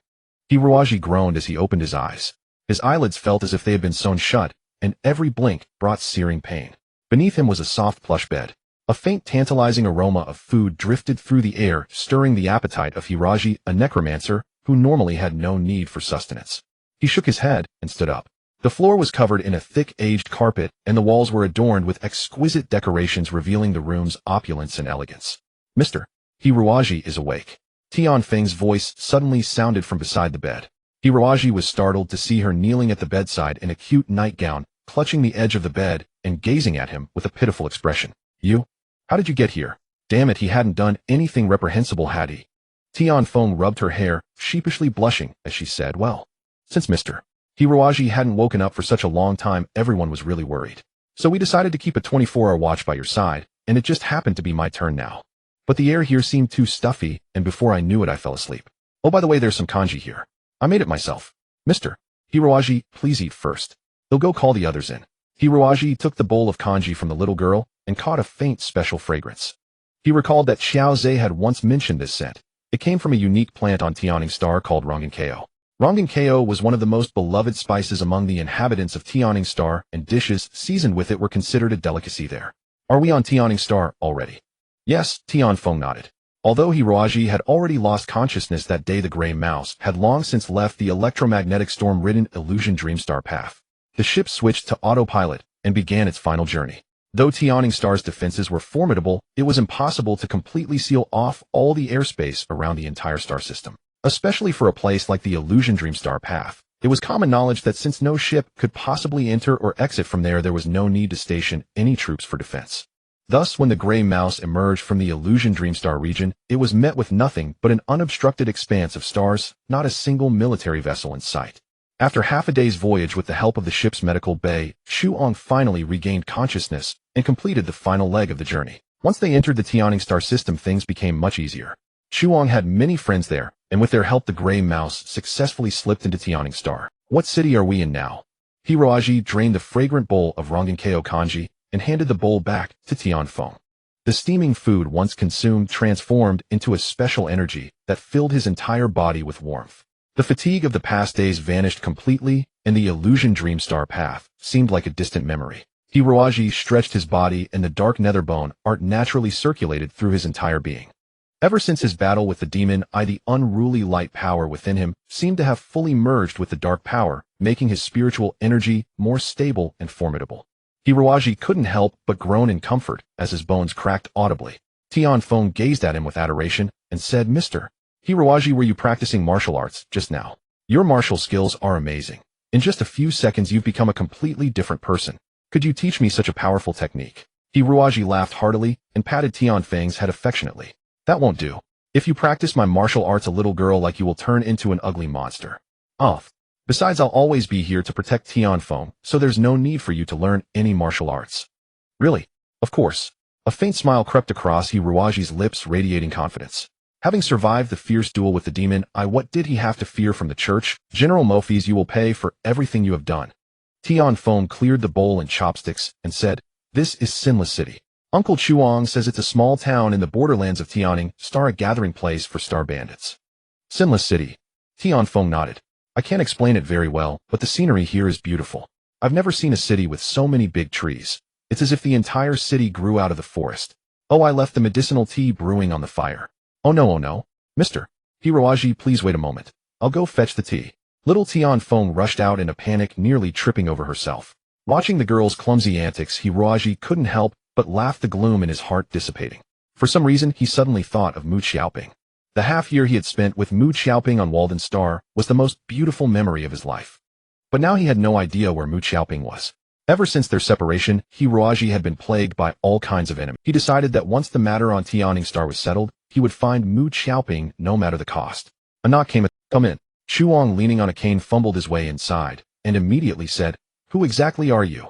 Speaker 1: Hiroaji groaned as he opened his eyes. His eyelids felt as if they had been sewn shut, and every blink brought searing pain. Beneath him was a soft plush bed. A faint, tantalizing aroma of food drifted through the air, stirring the appetite of Hiroaji, a necromancer who normally had no need for sustenance. He shook his head and stood up. The floor was covered in a thick, aged carpet, and the walls were adorned with exquisite decorations revealing the room's opulence and elegance. Mr. Hiroaji is awake. Tian Feng's voice suddenly sounded from beside the bed. Hiroaji was startled to see her kneeling at the bedside in a cute nightgown, clutching the edge of the bed and gazing at him with a pitiful expression. You? How did you get here? Damn it, he hadn't done anything reprehensible, had he? Tian Feng rubbed her hair, sheepishly blushing as she said, well, since Mr. Hiroaji hadn't woken up for such a long time, everyone was really worried. So we decided to keep a 24-hour watch by your side, and it just happened to be my turn now. But the air here seemed too stuffy, and before I knew it, I fell asleep. Oh, by the way, there's some kanji here. I made it myself. Mr. Hiroaji, please eat first. They'll go call the others in. Hiroaji took the bowl of kanji from the little girl and caught a faint special fragrance. He recalled that Xiaoze had once mentioned this scent. It came from a unique plant on Tianing Star called rangenkeo. Rangenkeo was one of the most beloved spices among the inhabitants of Tianing Star, and dishes seasoned with it were considered a delicacy there. Are we on Tianing Star already? Yes, Tian Feng nodded. Although Hiroaji had already lost consciousness that day, the gray mouse had long since left the electromagnetic storm-ridden illusion Dreamstar path. The ship switched to autopilot and began its final journey. Though Tianing Star's defenses were formidable, it was impossible to completely seal off all the airspace around the entire star system. Especially for a place like the illusion Dreamstar path. It was common knowledge that since no ship could possibly enter or exit from there was no need to station any troops for defense. Thus, when the gray mouse emerged from the illusion Dreamstar region, it was met with nothing but an unobstructed expanse of stars, not a single military vessel in sight. After half a day's voyage with the help of the ship's medical bay, Shuang finally regained consciousness and completed the final leg of the journey. Once they entered the Tianing Star system, things became much easier. Shuang had many friends there, and with their help the gray mouse successfully slipped into Tianing Star. What city are we in now? Hiroaji drained the fragrant bowl of rangenkeo kanji and handed the bowl back to Tian Feng. The steaming food, once consumed, transformed into a special energy that filled his entire body with warmth. The fatigue of the past days vanished completely, and the illusion Dreamstar path seemed like a distant memory. Hiroaji stretched his body, and the dark nether bone art naturally circulated through his entire being. Ever since his battle with the demon, the unruly light power within him seemed to have fully merged with the dark power, making his spiritual energy more stable and formidable. Hiroaji couldn't help but groan in comfort as his bones cracked audibly. Tian Feng gazed at him with adoration and said, Mr. Hiroaji, were you practicing martial arts just now? Your martial skills are amazing. In just a few seconds you've become a completely different person. Could you teach me such a powerful technique? Hiroaji laughed heartily and patted Tian Feng's head affectionately. That won't do. If you practice my martial arts, a little girl like you will turn into an ugly monster. Oh. Besides, I'll always be here to protect Tian Feng, so there's no need for you to learn any martial arts. Really? Of course. A faint smile crept across Hiroaji's lips, radiating confidence. Having survived the fierce duel with the demon, what did he have to fear from the church? General Mofis, you will pay for everything you have done. Tian Feng cleared the bowl and chopsticks and said, This is Sinless City. Uncle Chuang says it's a small town in the borderlands of Tianing Star, a gathering place for star bandits. Sinless City. Tian Feng nodded. I can't explain it very well, but the scenery here is beautiful. I've never seen a city with so many big trees. It's as if the entire city grew out of the forest. Oh, I left the medicinal tea brewing on the fire. Oh no, Mr. Hiroaji, please wait a moment. I'll go fetch the tea. Little Tian Feng rushed out in a panic, nearly tripping over herself. Watching the girl's clumsy antics, Hiroji couldn't help but laugh, the gloom in his heart dissipating. For some reason, he suddenly thought of Mu Xiaoping. The half-year he had spent with Mu Xiaoping on Walden Star was the most beautiful memory of his life. But now he had no idea where Mu Xiaoping was. Ever since their separation, Hiroji had been plagued by all kinds of enemies. He decided that once the matter on Tianing Star was settled, he would find Mu Xiaoping no matter the cost. A knock came. Come in. Chuang, leaning on a cane, fumbled his way inside, and immediately said, "Who exactly are you?"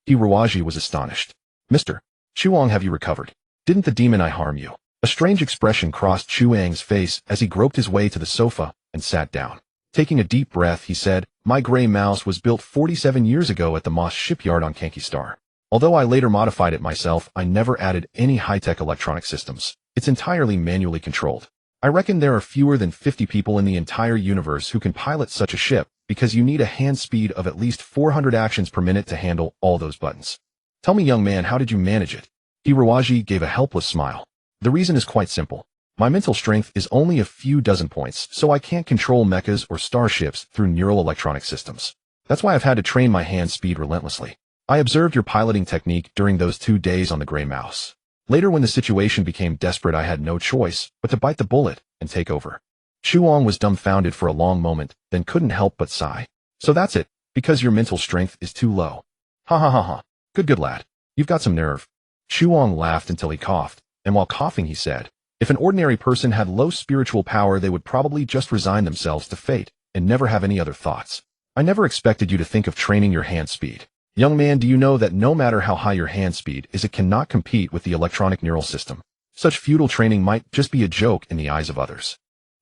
Speaker 1: Hiroji was astonished. "Mr. Chuang, have you recovered? Didn't the demon eye harm you?" A strange expression crossed Chuang's face as he groped his way to the sofa and sat down. Taking a deep breath, he said, "My gray mouse was built 47 years ago at the Moss shipyard on Kanki Star. Although I later modified it myself, I never added any high-tech electronic systems. It's entirely manually controlled. I reckon there are fewer than 50 people in the entire universe who can pilot such a ship, because you need a hand speed of at least 400 actions per minute to handle all those buttons. Tell me, young man, how did you manage it?" Hiroji gave a helpless smile. "The reason is quite simple. My mental strength is only a few dozen points, so I can't control mechas or starships through neural electronic systems. That's why I've had to train my hand speed relentlessly. I observed your piloting technique during those 2 days on the gray mouse. Later, when the situation became desperate, I had no choice but to bite the bullet and take over." Chuang was dumbfounded for a long moment, then couldn't help but sigh. "So that's it, because your mental strength is too low. Ha ha ha ha. Good lad. You've got some nerve." Chuang laughed until he coughed, and while coughing he said, "If an ordinary person had low spiritual power, they would probably just resign themselves to fate and never have any other thoughts. I never expected you to think of training your hand speed. Young man, do you know that no matter how high your hand speed is, it cannot compete with the electronic neural system? Such futile training might just be a joke in the eyes of others."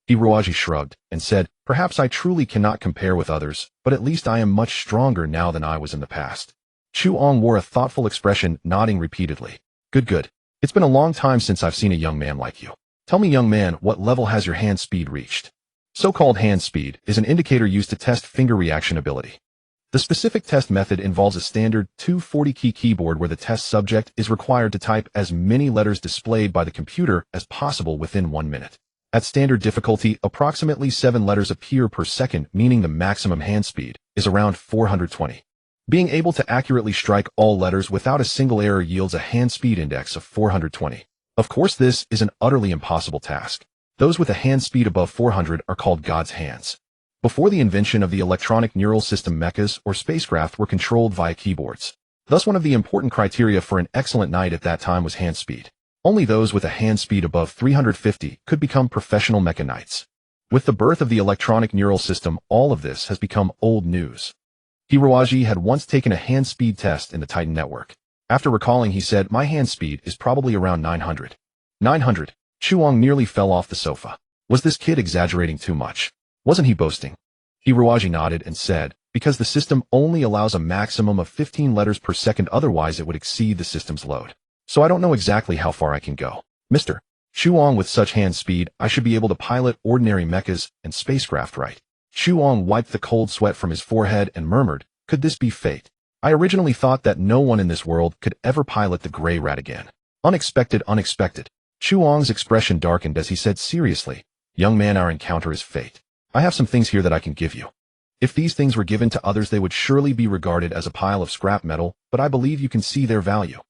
Speaker 1: Hiroji shrugged and said, "Perhaps I truly cannot compare with others, but at least I am much stronger now than I was in the past." Chuang wore a thoughtful expression, nodding repeatedly. Good. It's been a long time since I've seen a young man like you. Tell me, young man, what level has your hand speed reached?" So-called hand speed is an indicator used to test finger reaction ability. The specific test method involves a standard 240-key keyboard where the test subject is required to type as many letters displayed by the computer as possible within 1 minute. At standard difficulty, approximately 7 letters appear per second, meaning the maximum hand speed is around 420. Being able to accurately strike all letters without a single error yields a hand speed index of 420. Of course, this is an utterly impossible task. Those with a hand speed above 400 are called God's hands. Before the invention of the electronic neural system, mechas or spacecraft were controlled via keyboards. Thus, one of the important criteria for an excellent knight at that time was hand speed. Only those with a hand speed above 350 could become professional mecha knights. With the birth of the electronic neural system, all of this has become old news. Hiroji had once taken a hand speed test in the Titan network. After recalling, he said, "My hand speed is probably around 900. 900. Chuang nearly fell off the sofa. Was this kid exaggerating too much? Wasn't he boasting? Hiroji nodded and said, "Because the system only allows a maximum of 15 letters per second, otherwise it would exceed the system's load. So I don't know exactly how far I can go. Mr. Chuang, with such hand speed, I should be able to pilot ordinary mechas and spacecraft, right?" Chuang wiped the cold sweat from his forehead and murmured, "Could this be fate? I originally thought that no one in this world could ever pilot the gray rat again. Unexpected. Chuang's expression darkened as he said seriously, "Young man, our encounter is fate. I have some things here that I can give you. If these things were given to others, they would surely be regarded as a pile of scrap metal, but I believe you can see their value."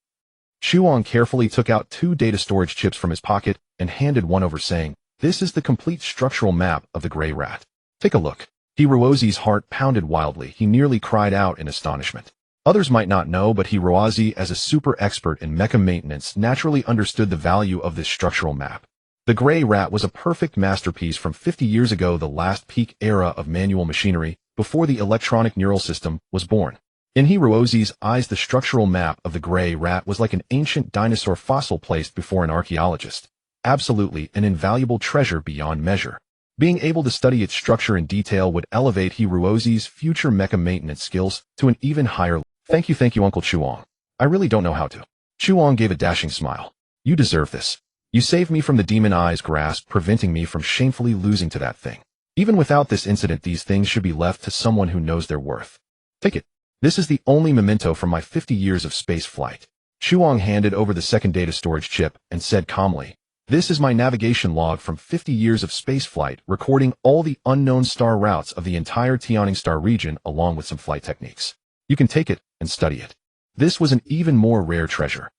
Speaker 1: Chuang carefully took out 2 data storage chips from his pocket and handed one over, saying, "This is the complete structural map of the gray rat. Take a look." Hiroji's heart pounded wildly. He nearly cried out in astonishment. Others might not know, but Hiroji, as a super expert in mecha maintenance, naturally understood the value of this structural map. The gray rat was a perfect masterpiece from 50 years ago, the last peak era of manual machinery, before the electronic neural system was born. In Hiroji's eyes, the structural map of the gray rat was like an ancient dinosaur fossil placed before an archaeologist. Absolutely an invaluable treasure beyond measure. Being able to study its structure in detail would elevate Hiroji's future mecha maintenance skills to an even higher level. Thank you, Uncle Chuang. I really don't know how to." Chuang gave a dashing smile. "You deserve this. You saved me from the demon eye's grasp, preventing me from shamefully losing to that thing. Even without this incident, these things should be left to someone who knows their worth. Take it. This is the only memento from my 50 years of space flight." Chuang handed over the second data storage chip and said calmly, This is my navigation log from 50 years of spaceflight, recording all the unknown star routes of the entire yearning star region along with some flight techniques. You can take it and study it. This was an even more rare treasure.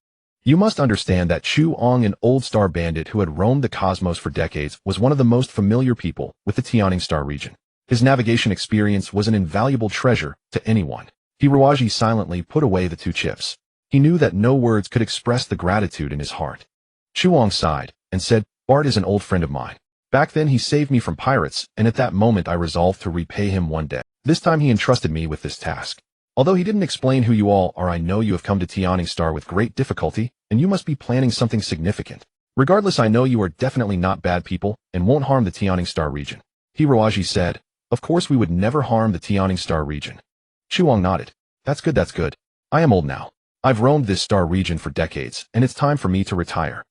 Speaker 1: You must understand that Chu Ong, an old star bandit who had roamed the cosmos for decades, was one of the most familiar people with the yearning star region. His navigation experience was an invaluable treasure to anyone. Hiroaji silently put away the 2 chips. He knew that no words could express the gratitude in his heart. Chu Ong sighed and said, "Bart is an old friend of mine. Back then he saved me from pirates, and at that moment I resolved to repay him one day. This time he entrusted me with this task. Although he didn't explain who you all are, I know you have come to yearning star with great difficulty, and you must be planning something significant. Regardless, I know you are definitely not bad people and won't harm the yearning star region." Hiroaji said, "Of course we would never harm the yearning star region." Chu Ong nodded. That's good, that's good. I am old now. I've roamed this star region for decades, and it's time for me to retire.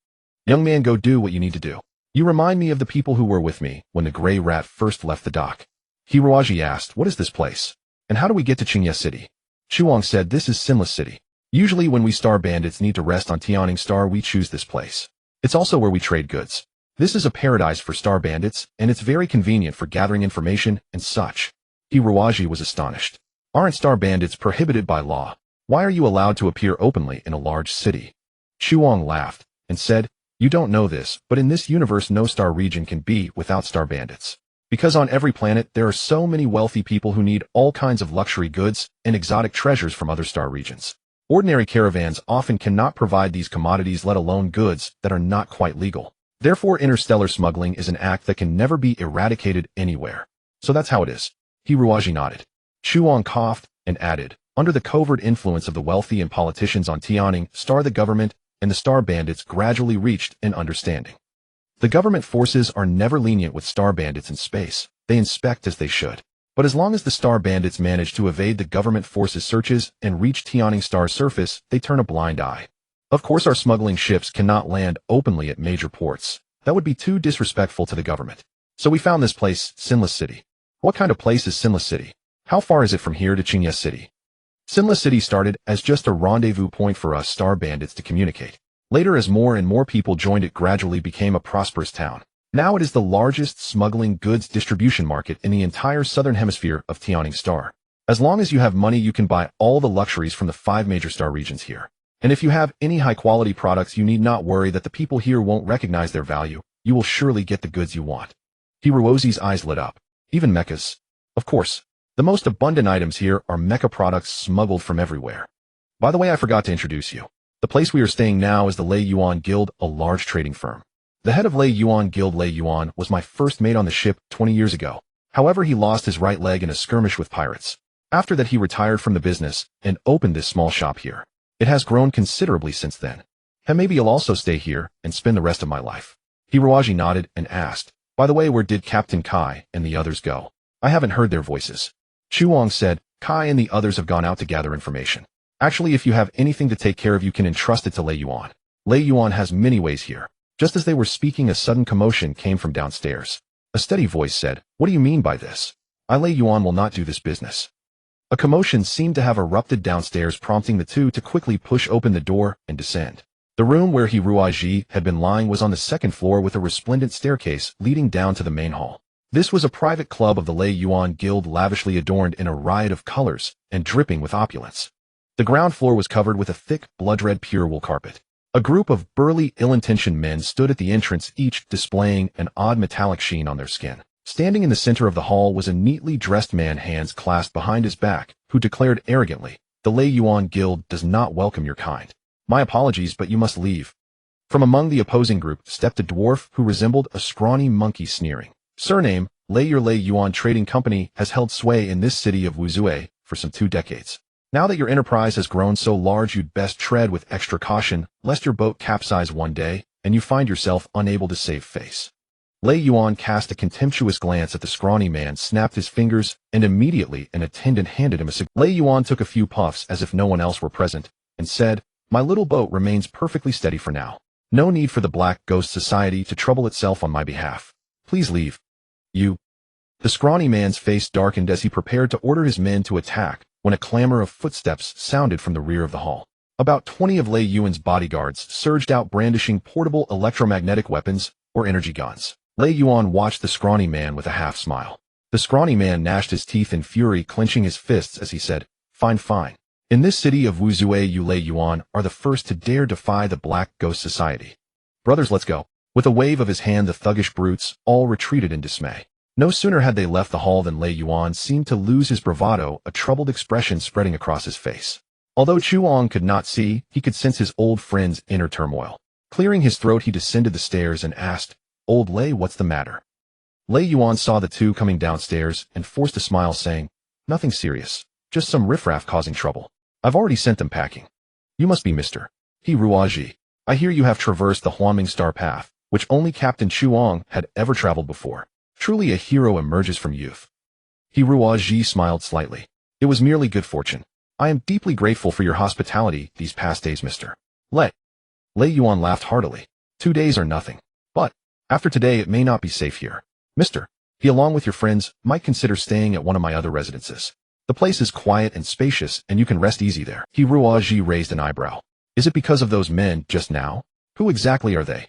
Speaker 1: Young man, go do what you need to do. You remind me of the people who were with me when the gray rat first left the dock. Hiroaji asked, what is this place? And how do we get to Qingye City? Chu Ong said, this is Sinless City. Usually when we star bandits need to rest on yearning star, we choose this place. It's also where we trade goods. This is a paradise for star bandits, and it's very convenient for gathering information and such. Hiroaji was astonished. Aren't star bandits prohibited by law? Why are you allowed to appear openly in a large city? Chu Ong laughed and said, you don't know this, but in this universe no star region can be without star bandits. Because on every planet there are so many wealthy people who need all kinds of luxury goods and exotic treasures from other star regions. Ordinary caravans often cannot provide these commodities, let alone goods that are not quite legal. Therefore, interstellar smuggling is an act that can never be eradicated anywhere. So that's how it is. Hiroaji nodded. Chu Ong coughed and added, under the covert influence of the wealthy and politicians on yearning star, the government and the star bandits gradually reached an understanding. The government forces are never lenient with star bandits in space. They inspect as they should. But as long as the star bandits manage to evade the government forces' searches and reach yearning star's surface, they turn a blind eye. Of course, our smuggling ships cannot land openly at major ports. That would be too disrespectful to the government. So we found this place, Sinless City. What kind of place is Sinless City? How far is it from here to Qingye City? Sinless City started as just a rendezvous point for us star bandits to communicate. Later, as more and more people joined, it gradually became a prosperous town. Now it is the largest smuggling goods distribution market in the entire southern hemisphere of yearning star. As long as you have money, you can buy all the luxuries from the 5 major star regions here. And if you have any high-quality products, you need not worry that the people here won't recognize their value. You will surely get the goods you want. Hiroaji's eyes lit up. Even mechas. Of course. The most abundant items here are mecha products smuggled from everywhere. By the way, I forgot to introduce you. The place we are staying now is the Lei Yuan Guild, a large trading firm. The head of Lei Yuan Guild, Lei Yuan, was my first mate on the ship 20 years ago. However, he lost his right leg in a skirmish with pirates. After that, he retired from the business and opened this small shop here. It has grown considerably since then. And maybe you'll also stay here and spend the rest of my life. Hiroaji nodded and asked, by the way, where did Captain Kai and the others go? I haven't heard their voices. Chu Ong said, Kai and the others have gone out to gather information. Actually, if you have anything to take care of, you can entrust it to Lei Yuan. Lei Yuan has many ways here. Just as they were speaking, a sudden commotion came from downstairs. A steady voice said, what do you mean by this? Lei Yuan will not do this business. A commotion seemed to have erupted downstairs, prompting the two to quickly push open the door and descend. The room where Hiroaji had been lying was on the 2nd floor with a resplendent staircase leading down to the main hall. This was a private club of the Lei Yuan Guild, lavishly adorned in a riot of colors and dripping with opulence. The ground floor was covered with a thick, blood-red pure wool carpet. A group of burly, ill-intentioned men stood at the entrance, each displaying an odd metallic sheen on their skin. Standing in the center of the hall was a neatly dressed man, hands clasped behind his back, who declared arrogantly, the Lei Yuan Guild does not welcome your kind. My apologies, but you must leave. From among the opposing group stepped a dwarf who resembled a scrawny monkey, sneering. Surname, Lei. Your Lei Yuan Trading Company has held sway in this city of Wuzue for some 2 decades. Now that your enterprise has grown so large, you'd best tread with extra caution, lest your boat capsize one day and you find yourself unable to save face. Lei Yuan cast a contemptuous glance at the scrawny man, snapped his fingers, and immediately an attendant handed him a cigarette. Lei Yuan took a few puffs as if no one else were present, and said, my little boat remains perfectly steady for now. No need for the Black Ghost Society to trouble itself on my behalf. Please leave. You. The scrawny man's face darkened as he prepared to order his men to attack, when a clamor of footsteps sounded from the rear of the hall. About 20 of Lei Yuan's bodyguards surged out brandishing portable electromagnetic weapons or energy guns. Lei Yuan watched the scrawny man with a half-smile. The scrawny man gnashed his teeth in fury, clenching his fists as he said, "Fine, fine. In this city of Wuzue, you Lei Yuan are the first to dare defy the Black Ghost Society. Brothers, let's go." With a wave of his hand, the thuggish brutes all retreated in dismay. No sooner had they left the hall than Lei Yuan seemed to lose his bravado, a troubled expression spreading across his face. Although Chuang could not see, he could sense his old friend's inner turmoil. Clearing his throat, he descended the stairs and asked, "Old Lei, what's the matter?" Lei Yuan saw the two coming downstairs and forced a smile, saying, "Nothing serious, just some riffraff causing trouble. I've already sent them packing. You must be Mr. He Ruaji. I hear you have traversed the Huanming Star Path, which only Captain Chuang had ever traveled before. Truly a hero emerges from youth." He Ruaji smiled slightly. "It was merely good fortune. I am deeply grateful for your hospitality these past days, Mr. Lei." Lei Yuan laughed heartily. 2 days are nothing. But, after today it may not be safe here. Mr. He, along with your friends, might consider staying at one of my other residences. The place is quiet and spacious, and you can rest easy there. He Ruaji raised an eyebrow. "Is it because of those men just now? Who exactly are they?"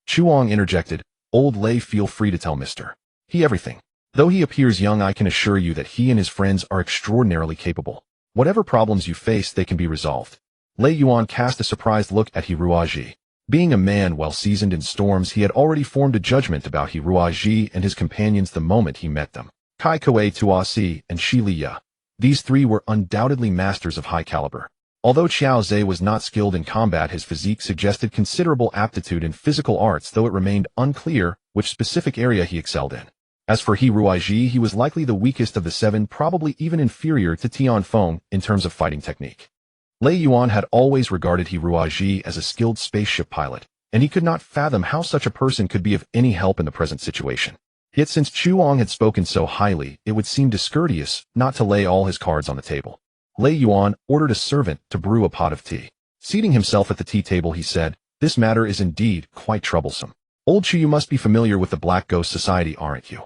Speaker 1: Chuang interjected, "Old Lei, feel free to tell Mr. He everything. Though he appears young, I can assure you that he and his friends are extraordinarily capable. Whatever problems you face, they can be resolved." Lei Yuan cast a surprised look at Hiruaji. Being a man well seasoned in storms, he had already formed a judgment about Hiruaji and his companions the moment he met them. Kai Koei Tuasi and Shi Liya. These three were undoubtedly masters of high caliber. Although Qiao Zhe was not skilled in combat, his physique suggested considerable aptitude in physical arts, though it remained unclear which specific area he excelled in. As for Hiruaji, he was likely the weakest of the seven, probably even inferior to Tianfeng in terms of fighting technique. Lei Yuan had always regarded Hiruaji as a skilled spaceship pilot, and he could not fathom how such a person could be of any help in the present situation. Yet since Chuang had spoken so highly, it would seem discourteous not to lay all his cards on the table. Lei Yuan ordered a servant to brew a pot of tea. Seating himself at the tea table, he said, "This matter is indeed quite troublesome. Old Chu, you must be familiar with the Black Ghost Society, aren't you?"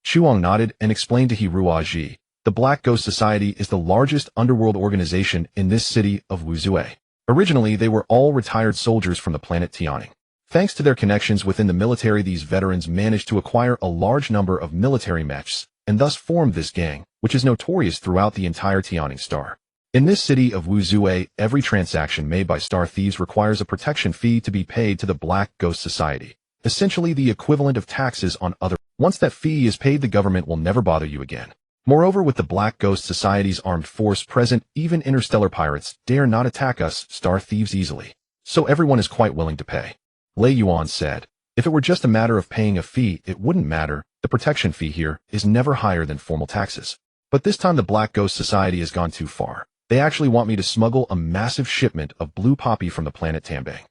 Speaker 1: Chuang nodded and explained to Hiruaji, "The Black Ghost Society is the largest underworld organization in this city of Wuzue. Originally, they were all retired soldiers from the planet Tianning. Thanks to their connections within the military, these veterans managed to acquire a large number of military mechs, and thus formed this gang, which is notorious throughout the entire Tianning Star. In this city of Wuzue, every transaction made by star thieves requires a protection fee to be paid to the Black Ghost Society, essentially the equivalent of taxes on other. Once that fee is paid, the government will never bother you again. Moreover, with the Black Ghost Society's armed force present, even interstellar pirates dare not attack us star thieves easily. So everyone is quite willing to pay." Lei Yuan said, "If it were just a matter of paying a fee, it wouldn't matter. The protection fee here is never higher than formal taxes. But this time the Black Ghost Society has gone too far. They actually want me to smuggle a massive shipment of blue poppy from the planet Tambang."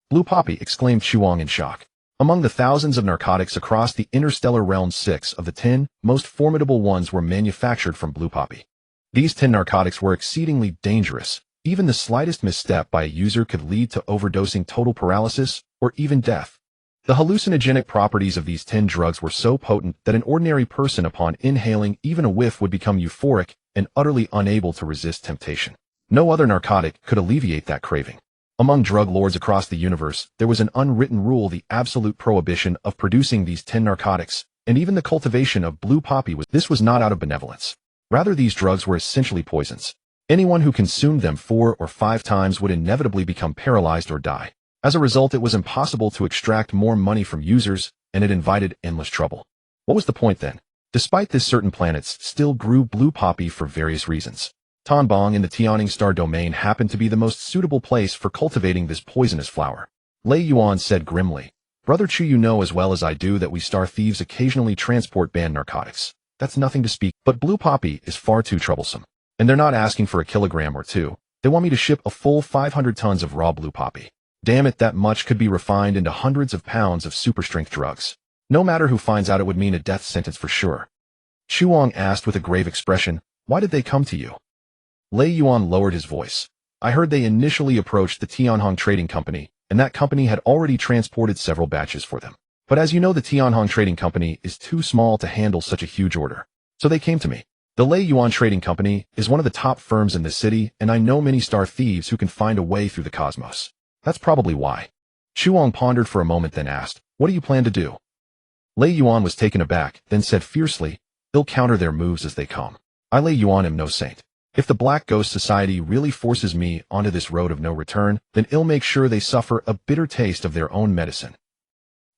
Speaker 1: "Blue poppy?" exclaimed Chuang in shock. Among the thousands of narcotics across the interstellar realm, 6 of the 10 most formidable ones were manufactured from blue poppy. These 10 narcotics were exceedingly dangerous. Even the slightest misstep by a user could lead to overdosing, total paralysis, or even death. The hallucinogenic properties of these 10 drugs were so potent that an ordinary person, upon inhaling even a whiff, would become euphoric and utterly unable to resist temptation. No other narcotic could alleviate that craving. Among drug lords across the universe, there was an unwritten rule, the absolute prohibition of producing these 10 narcotics, and even the cultivation of blue poppy this was not out of benevolence. Rather, these drugs were essentially poisons. Anyone who consumed them 4 or 5 times would inevitably become paralyzed or die. As a result, it was impossible to extract more money from users, and it invited endless trouble. What was the point then? Despite this, certain planets still grew blue poppy for various reasons. Tanbong in the Tianning Star domain happened to be the most suitable place for cultivating this poisonous flower. Lei Yuan said grimly, "Brother Chu, you know as well as I do that we star thieves occasionally transport banned narcotics. That's nothing to speak, but blue poppy is far too troublesome. And they're not asking for a kilogram or 2. They want me to ship a full 500 tons of raw blue poppy. Damn it, that much could be refined into hundreds of pounds of super-strength drugs. No matter who finds out, it would mean a death sentence for sure." Chuang asked with a grave expression, "Why did they come to you?" Lei Yuan lowered his voice. "I heard they initially approached the Tianhong Trading Company, and that company had already transported several batches for them. But as you know, the Tianhong Trading Company is too small to handle such a huge order. So they came to me. The Lei Yuan Trading Company is one of the top firms in the city, and I know many star thieves who can find a way through the cosmos. That's probably why. Chuang pondered for a moment, then asked, "What do you plan to do?" Lei Yuan was taken aback, then said fiercely, "They'll counter their moves as they come. I Lei Yuan am no saint. If the Black Ghost Society really forces me onto this road of no return, then I'll make sure they suffer a bitter taste of their own medicine."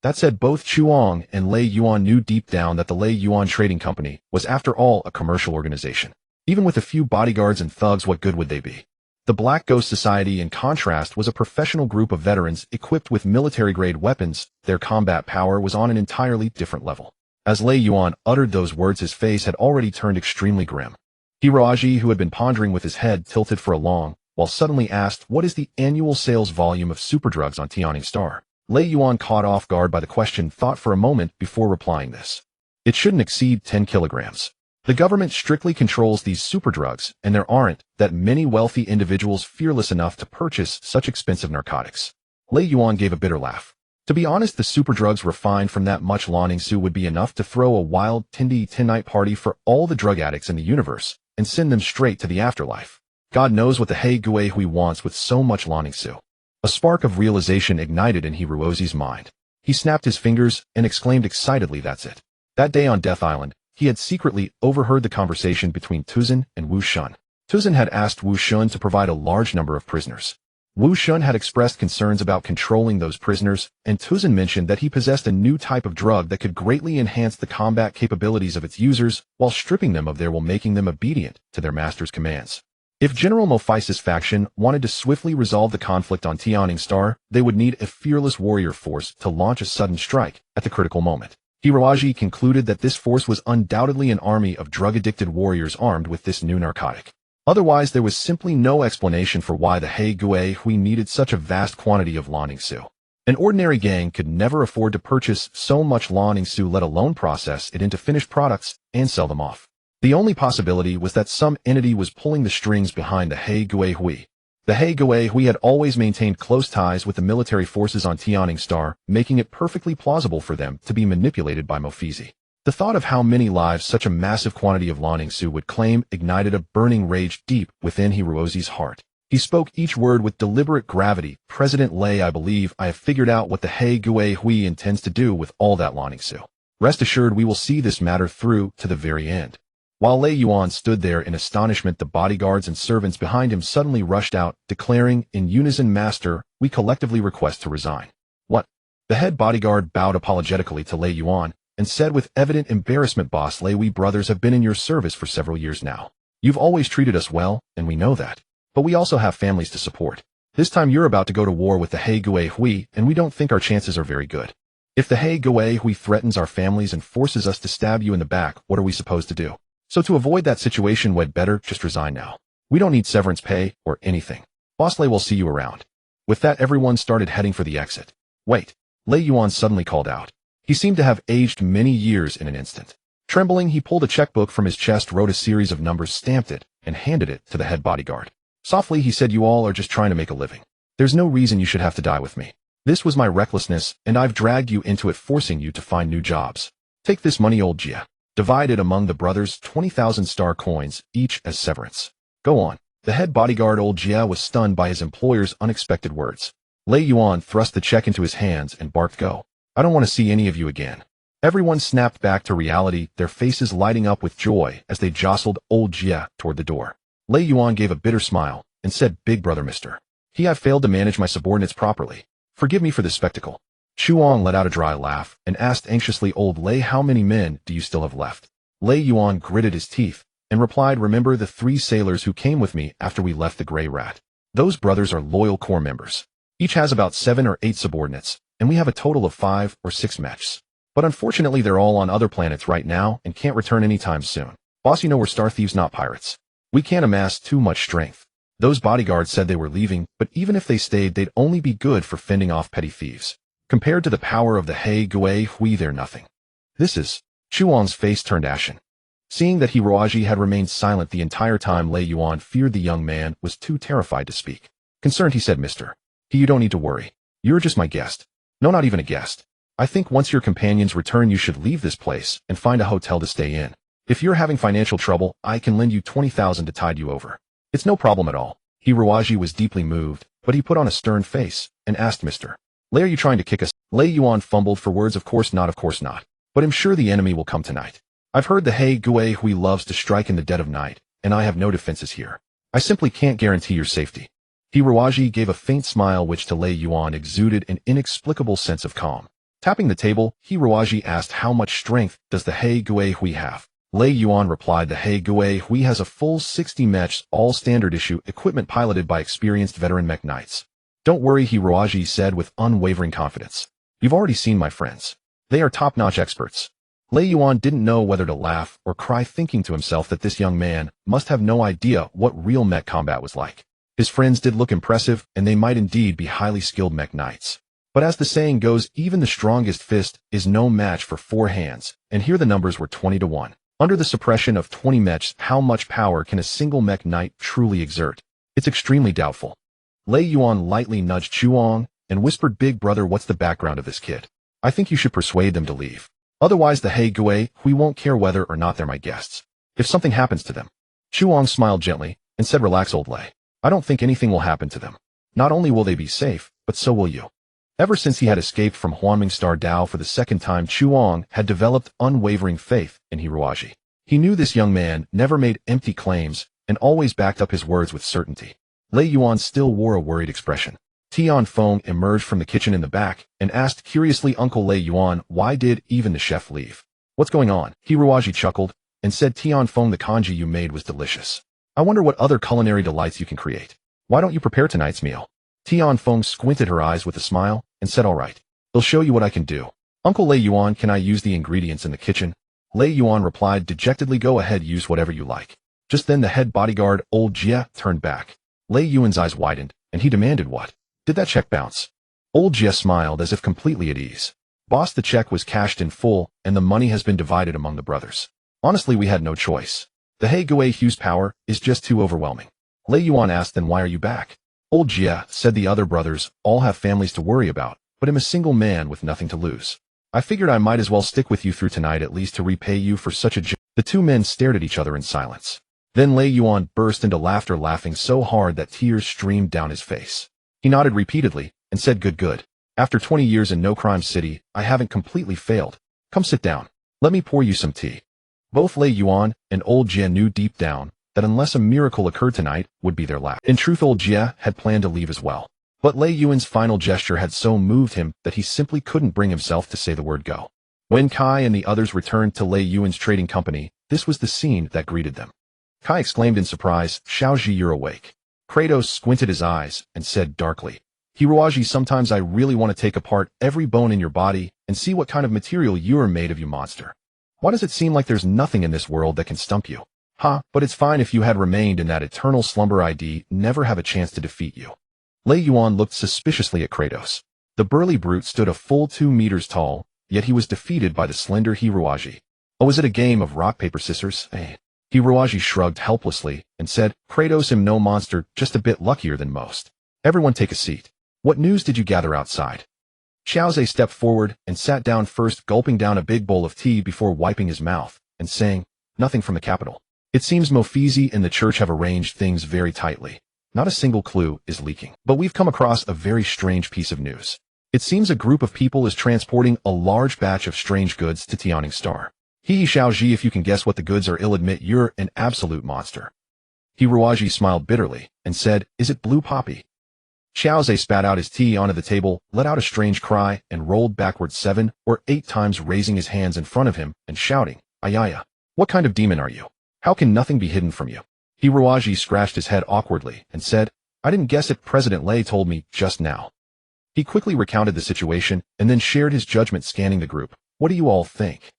Speaker 1: That said, both Chuang and Lei Yuan knew deep down that the Lei Yuan Trading Company was after all a commercial organization. Even with a few bodyguards and thugs, what good would they be? The Black Ghost Society, in contrast, was a professional group of veterans equipped with military-grade weapons. Their combat power was on an entirely different level. As Lei Yuan uttered those words, his face had already turned extremely grim. Hiroaji, who had been pondering with his head tilted for a long while, suddenly asked, "What is the annual sales volume of superdrugs on Tianning Star?" Lei Yuan, caught off guard by the question, thought for a moment before replying this. "It shouldn't exceed 10 kilograms. The government strictly controls these superdrugs, and there aren't that many wealthy individuals fearless enough to purchase such expensive narcotics." Lei Yuan gave a bitter laugh. To be honest, the superdrugs refined from that much Liaoning Su would be enough to throw a wild night party for all the drug addicts in the universe and send them straight to the afterlife. God knows what the He Gui Hui wants with so much Liaoning Su. A spark of realization ignited in Hirozi's mind. He snapped his fingers and exclaimed excitedly, "That's it." That day on Death Island, he had secretly overheard the conversation between Tuzin and Wu Shun. Tuzin had asked Wu Shun to provide a large number of prisoners. Wu Shun had expressed concerns about controlling those prisoners, and Tuzin mentioned that he possessed a new type of drug that could greatly enhance the combat capabilities of its users while stripping them of their will, making them obedient to their master's commands. If General Mophice's faction wanted to swiftly resolve the conflict on Tianning Star, they would need a fearless warrior force to launch a sudden strike at the critical moment. Hiroaji concluded that this force was undoubtedly an army of drug-addicted warriors armed with this new narcotic. Otherwise, there was simply no explanation for why the He Gui Hui needed such a vast quantity of Liaoning Su. An ordinary gang could never afford to purchase so much Liaoning Su, let alone process it into finished products and sell them off. The only possibility was that some entity was pulling the strings behind the He Gui Hui. The He Gui Hui had always maintained close ties with the military forces on Tianning Star, making it perfectly plausible for them to be manipulated by Mophice. The thought of how many lives such a massive quantity of Liaoning Su would claim ignited a burning rage deep within Hirozi's heart. He spoke each word with deliberate gravity. "President Lei, I believe I have figured out what the He Gui Hui intends to do with all that Liaoning Su. Rest assured, we will see this matter through to the very end." While Lei Yuan stood there in astonishment, the bodyguards and servants behind him suddenly rushed out, declaring in unison, "Master, we collectively request to resign." "What?" The head bodyguard bowed apologetically to Lei Yuan and said with evident embarrassment, "Boss Lei, we brothers have been in your service for several years now. You've always treated us well, and we know that. But we also have families to support. This time you're about to go to war with the He Gui Hui, and we don't think our chances are very good. If the He Gui Hui threatens our families and forces us to stab you in the back, what are we supposed to do? So to avoid that situation, we'd better just resign now. We don't need severance pay or anything. Boss Lei will see you around." With that, everyone started heading for the exit. "Wait," Lei Yuan suddenly called out. He seemed to have aged many years in an instant. Trembling, he pulled a checkbook from his chest, wrote a series of numbers, stamped it, and handed it to the head bodyguard. Softly, he said, "You all are just trying to make a living. There's no reason you should have to die with me. This was my recklessness, and I've dragged you into it, forcing you to find new jobs. Take this money, old Jia. Divided among the brothers 20,000 star coins, each as severance. Go on." The head bodyguard, old Jia, was stunned by his employer's unexpected words. Lei Yuan thrust the check into his hands and barked, "Go. I don't want to see any of you again." Everyone snapped back to reality, their faces lighting up with joy as they jostled old Jia toward the door. Lei Yuan gave a bitter smile and said, "Big brother, mister. I've failed to manage my subordinates properly. Forgive me for this spectacle." Chuang let out a dry laugh and asked anxiously, "Old Lei, how many men do you still have left?" Lei Yuan gritted his teeth and replied, "Remember the 3 sailors who came with me after we left the Grey Rat? Those brothers are loyal corps members. Each has about 7 or 8 subordinates, and we have a total of 5 or 6 Mechs. But unfortunately, they're all on other planets right now and can't return anytime soon. Boss, you know we're star thieves, not pirates. We can't amass too much strength. Those bodyguards said they were leaving, but even if they stayed, they'd only be good for fending off petty thieves. Compared to the power of the He Gui Hui, they're nothing." This is... Chuang's face turned ashen. Seeing that Hiroaji had remained silent the entire time, Lei Yuan feared the young man was too terrified to speak. Concerned, he said, "Mister, you don't need to worry. You're just my guest. No, not even a guest. I think once your companions return, you should leave this place and find a hotel to stay in. If you're having financial trouble, I can lend you 20,000 to tide you over. It's no problem at all. Hiroaji was deeply moved, but he put on a stern face and asked Mr. Lei, are you trying to kick us? Lei Yuan fumbled for words. Of course not, of course not. But I'm sure the enemy will come tonight. I've heard the He Gui Hui loves to strike in the dead of night, and I have no defenses here. I simply can't guarantee your safety. Hiroaji gave a faint smile which to Lei Yuan exuded an inexplicable sense of calm. Tapping the table, Hiroaji asked how much strength does the He Gui Hui have? Lei Yuan replied the He Gui Hui has a full 60 Mechs, all standard issue equipment piloted by experienced veteran mech knights. Don't worry, Hiroaji said with unwavering confidence. You've already seen my friends. They are top-notch experts. Lei Yuan didn't know whether to laugh or cry, thinking to himself that this young man must have no idea what real mech combat was like. His friends did look impressive, and they might indeed be highly skilled mech knights. But as the saying goes, even the strongest fist is no match for 4 hands, and here the numbers were 20 to 1. Under the suppression of 20 mechs, how much power can a single mech knight truly exert? It's extremely doubtful. Lei Yuan lightly nudged Chuang and whispered, Big brother, what's the background of this kid? I think you should persuade them to leave. Otherwise the He Gui Hui won't care whether or not they're my guests. If something happens to them. Chuang smiled gently and said, Relax, old Lei. I don't think anything will happen to them. Not only will they be safe, but so will you. Ever since he had escaped from Huanming Star Dao for the second time, Chuang had developed unwavering faith in Hiroaji. He knew this young man never made empty claims and always backed up his words with certainty. Lei Yuan still wore a worried expression. Tian Feng emerged from the kitchen in the back and asked curiously, Uncle Lei Yuan, why did even the chef leave? What's going on? Hiroaji chuckled and said, Tian Feng, the congee you made was delicious. I wonder what other culinary delights you can create. Why don't you prepare tonight's meal? Tian Feng squinted her eyes with a smile and said, all right, I'll show you what I can do. Uncle Lei Yuan, can I use the ingredients in the kitchen? Lei Yuan replied dejectedly, go ahead, use whatever you like. Just then the head bodyguard, old Jia, turned back. Lei Yuan's eyes widened, and he demanded, what? Did that check bounce? Old Jia smiled as if completely at ease. Boss, the check was cashed in full, and the money has been divided among the brothers. Honestly, we had no choice. The He Gui Hui's power is just too overwhelming. Lei Yuan asked, then why are you back? Old Jia said, the other brothers all have families to worry about, but I'm a single man with nothing to lose. I figured I might as well stick with you through tonight, at least to repay you for such a job. The two men stared at each other in silence. Then Lei Yuan burst into laughter, laughing so hard that tears streamed down his face. He nodded repeatedly and said, good. After 20 years in No Crime City, I haven't completely failed. Come sit down. Let me pour you some tea. Both Lei Yuan and old Jia knew deep down that unless a miracle occurred tonight would be their last. In truth, old Jia had planned to leave as well. But Lei Yuan's final gesture had so moved him that he simply couldn't bring himself to say the word go. When Kai and the others returned to Lei Yuan's trading company, this was the scene that greeted them. Kai exclaimed in surprise, Xiaoji, you're awake. Kratos squinted his eyes and said darkly, Hiroaji, sometimes I really want to take apart every bone in your body and see what kind of material you are made of, you monster. Why does it seem like there's nothing in this world that can stump you? But it's fine if you had remained in that eternal slumber, I'd never have a chance to defeat you. Lei Yuan looked suspiciously at Kratos. The burly brute stood a full 2 meters tall, yet he was defeated by the slender Hiroaji. Oh, is it a game of rock, paper, scissors? Hiroaji shrugged helplessly and said, Kratos, am no monster, just a bit luckier than most. Everyone take a seat. What news did you gather outside? Xiaoze stepped forward and sat down first, gulping down a big bowl of tea before wiping his mouth and saying, nothing from the capital. It seems Mofizi and the church have arranged things very tightly. Not a single clue is leaking. But we've come across a very strange piece of news. It seems a group of people is transporting a large batch of strange goods to Tianing Star. Xiaoji, if you can guess what the goods are, I'll admit you're an absolute monster. Hiroaji smiled bitterly and said, is it blue poppy? Xiaoze spat out his tea onto the table, let out a strange cry, and rolled backwards 7 or 8 times, raising his hands in front of him and shouting, Ayaya, what kind of demon are you? How can nothing be hidden from you? Hiroaji scratched his head awkwardly and said, I didn't guess it, President Lei told me just now. He quickly recounted the situation and then shared his judgment, scanning the group. What do you all think?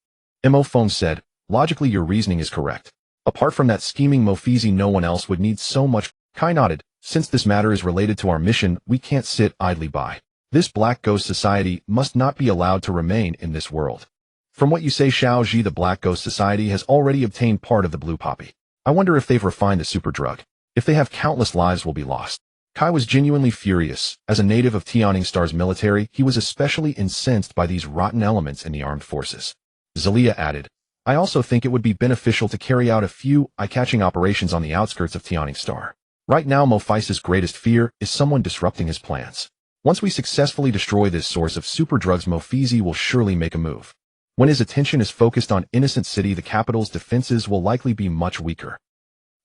Speaker 1: Mo Feng said, logically your reasoning is correct. Apart from that scheming Mofizi, no one else would need so much. Kai nodded. Since this matter is related to our mission, we can't sit idly by. This Black Ghost Society must not be allowed to remain in this world. From what you say, Xiaoji, the Black Ghost Society has already obtained part of the blue poppy. I wonder if they've refined the super drug. If they have, countless lives will be lost. Kai was genuinely furious. As a native of Tianing Star's military, he was especially incensed by these rotten elements in the armed forces. Zelia added, I also think it would be beneficial to carry out a few eye-catching operations on the outskirts of Tianing Star. Right now, Mophice's greatest fear is someone disrupting his plans. Once we successfully destroy this source of super drugs, Mophice will surely make a move. When his attention is focused on Innocent City, the capital's defenses will likely be much weaker.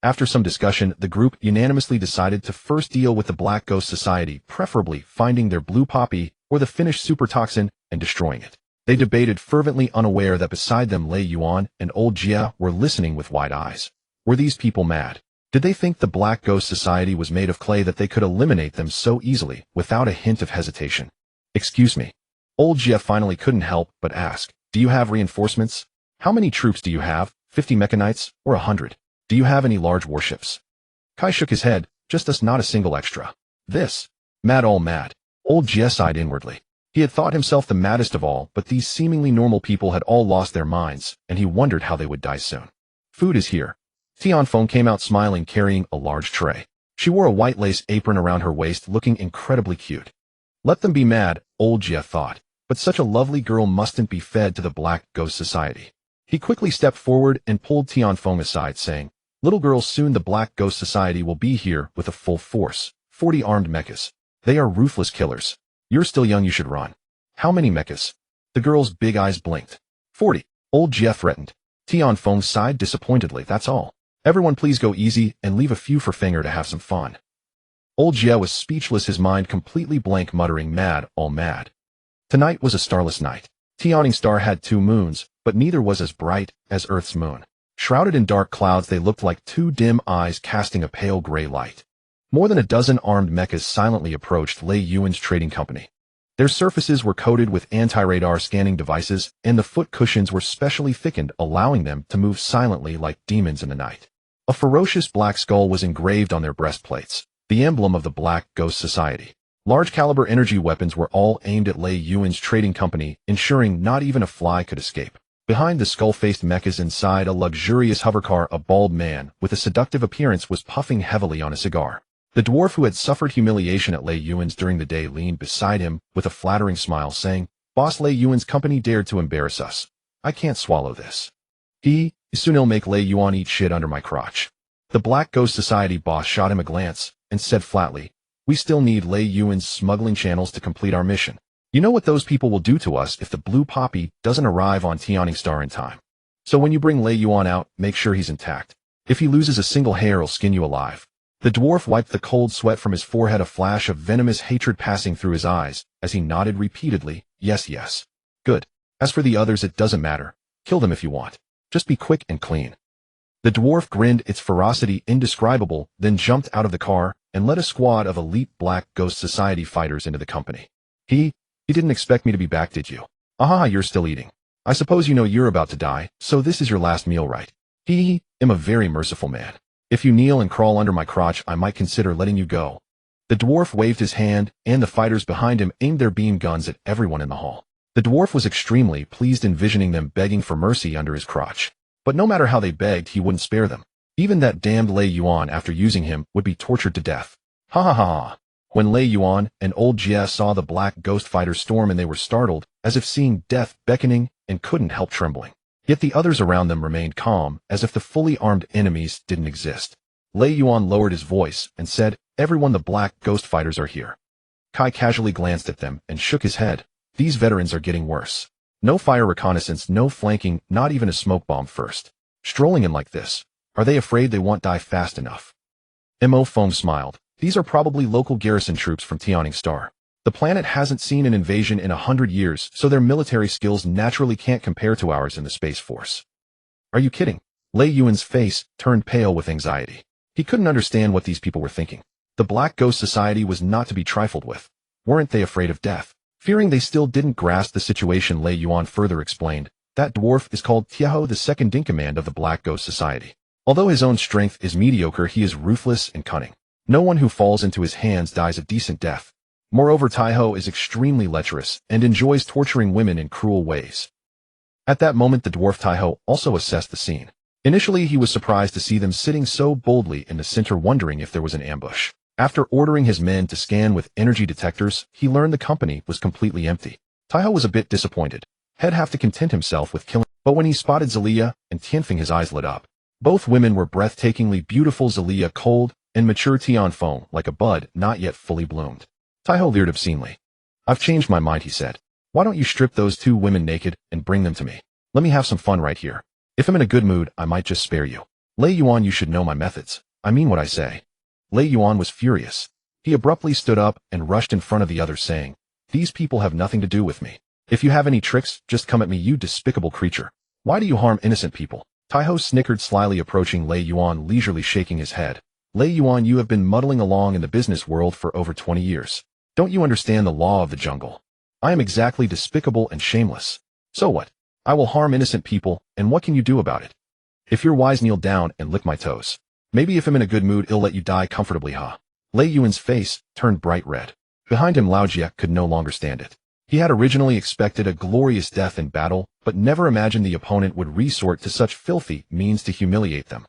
Speaker 1: After some discussion, the group unanimously decided to first deal with the Black Ghost Society, preferably finding their blue poppy or the finished super toxin and destroying it. They debated fervently, unaware that beside them Lei Yuan and old Jia were listening with wide eyes. Were these people mad? Did they think the Black Ghost Society was made of clay that they could eliminate them so easily, without a hint of hesitation? Excuse me. Old Jia finally couldn't help but ask, do you have reinforcements? How many troops do you have? 50 mechanites, or 100? Do you have any large warships? Kai shook his head, just us, not a single extra. This. Mad, all mad. Old Jia sighed inwardly. He had thought himself the maddest of all, but these seemingly normal people had all lost their minds, and he wondered how they would die soon. Food is here. Tianfeng came out smiling, carrying a large tray. She wore a white lace apron around her waist, looking incredibly cute. Let them be mad, old Jia thought, but such a lovely girl mustn't be fed to the Black Ghost Society. He quickly stepped forward and pulled Tianfeng aside, saying, little girl, soon the Black Ghost Society will be here with a full force, 40 armed mechas. They are ruthless killers. You're still young, you should run. How many mechas? The girl's big eyes blinked. 40. Old Jia threatened. Tianfeng sighed disappointedly, that's all. Everyone please go easy and leave a few for Finger to have some fun. Old Jia was speechless, his mind completely blank, muttering, mad, all mad. Tonight was a starless night. Tianing Star had 2 moons, but neither was as bright as Earth's moon. Shrouded in dark clouds, they looked like 2 dim eyes casting a pale gray light. More than a dozen armed mechas silently approached Lei Yuan's trading company. Their surfaces were coated with anti-radar scanning devices, and the foot cushions were specially thickened, allowing them to move silently like demons in the night. A ferocious black skull was engraved on their breastplates, the emblem of the Black Ghost Society. Large-caliber energy weapons were all aimed at Lei Yuan's trading company, ensuring not even a fly could escape. Behind the skull-faced mechas, inside a luxurious hovercar, a bald man with a seductive appearance was puffing heavily on a cigar. The dwarf, who had suffered humiliation at Lei Yuan's during the day, leaned beside him with a flattering smile, saying, Boss, Lei Yuan's company dared to embarrass us. I can't swallow this. Soon he'll make Lei Yuan eat shit under my crotch. The Black Ghost Society boss shot him a glance and said flatly, we still need Lei Yuan's smuggling channels to complete our mission. You know what those people will do to us if the blue poppy doesn't arrive on Tianing Star in time. So when you bring Lei Yuan out, make sure he's intact. If he loses a single hair, he'll skin you alive. The dwarf wiped the cold sweat from his forehead, a flash of venomous hatred passing through his eyes, as he nodded repeatedly, yes, yes. Good. As for the others, it doesn't matter. Kill them if you want. Just be quick and clean. The dwarf grinned, its ferocity indescribable, then jumped out of the car and led a squad of elite Black Ghost Society fighters into the company. He didn't expect me to be back, did you? Aha, you're still eating. I suppose you know you're about to die, so this is your last meal, right? I'm a very merciful man. If you kneel and crawl under my crotch, I might consider letting you go. The dwarf waved his hand, and the fighters behind him aimed their beam guns at everyone in the hall. The dwarf was extremely pleased, envisioning them begging for mercy under his crotch. But no matter how they begged, he wouldn't spare them. Even that damned Lei Yuan, after using him, would be tortured to death. Ha ha ha. When Lei Yuan and old Jia saw the Black Ghost fighters storm, and they were startled, as if seeing death beckoning, and couldn't help trembling. Yet the others around them remained calm, as if the fully armed enemies didn't exist. Lei Yuan lowered his voice and said, everyone, the Black Ghost fighters are here. Kai casually glanced at them and shook his head. These veterans are getting worse. No fire reconnaissance, no flanking, not even a smoke bomb first. Strolling in like this. Are they afraid they won't die fast enough? Mo Feng smiled. These are probably local garrison troops from Tianing Star. The planet hasn't seen an invasion in 100 years, so their military skills naturally can't compare to ours in the Space Force. Are you kidding? Lei Yuan's face turned pale with anxiety. He couldn't understand what these people were thinking. The Black Ghost Society was not to be trifled with. Weren't they afraid of death? Fearing they still didn't grasp the situation, Lei Yuan further explained, that dwarf is called Tiaho, the second in command of the Black Ghost Society. Although his own strength is mediocre, he is ruthless and cunning. No one who falls into his hands dies a decent death. Moreover, Taiho is extremely lecherous and enjoys torturing women in cruel ways. At that moment, the dwarf Taiho also assessed the scene. Initially, he was surprised to see them sitting so boldly in the center, wondering if there was an ambush. After ordering his men to scan with energy detectors, he learned the company was completely empty. Taiho was a bit disappointed. He'd have to content himself with killing But when he spotted Zelia and Tianfeng, his eyes lit up. Both women were breathtakingly beautiful, Zelia cold and mature, Tianfeng like a bud not yet fully bloomed. Taiho leered obscenely. I've changed my mind, he said. Why don't you strip those two women naked and bring them to me? Let me have some fun right here. If I'm in a good mood, I might just spare you. Lei Yuan, you should know my methods. I mean what I say. Lei Yuan was furious. He abruptly stood up and rushed in front of the others, saying, These people have nothing to do with me. If you have any tricks, just come at me, you despicable creature. Why do you harm innocent people? Taiho snickered slyly, approaching Lei Yuan, leisurely shaking his head. Lei Yuan, you have been muddling along in the business world for over 20 years. Don't you understand the law of the jungle? I am exactly despicable and shameless. So what? I will harm innocent people, and what can you do about it? If you're wise, kneel down and lick my toes. Maybe if I'm in a good mood, I'll let you die comfortably, huh? Lei Yuan's face turned bright red. Behind him, Lao Jie could no longer stand it. He had originally expected a glorious death in battle, but never imagined the opponent would resort to such filthy means to humiliate them.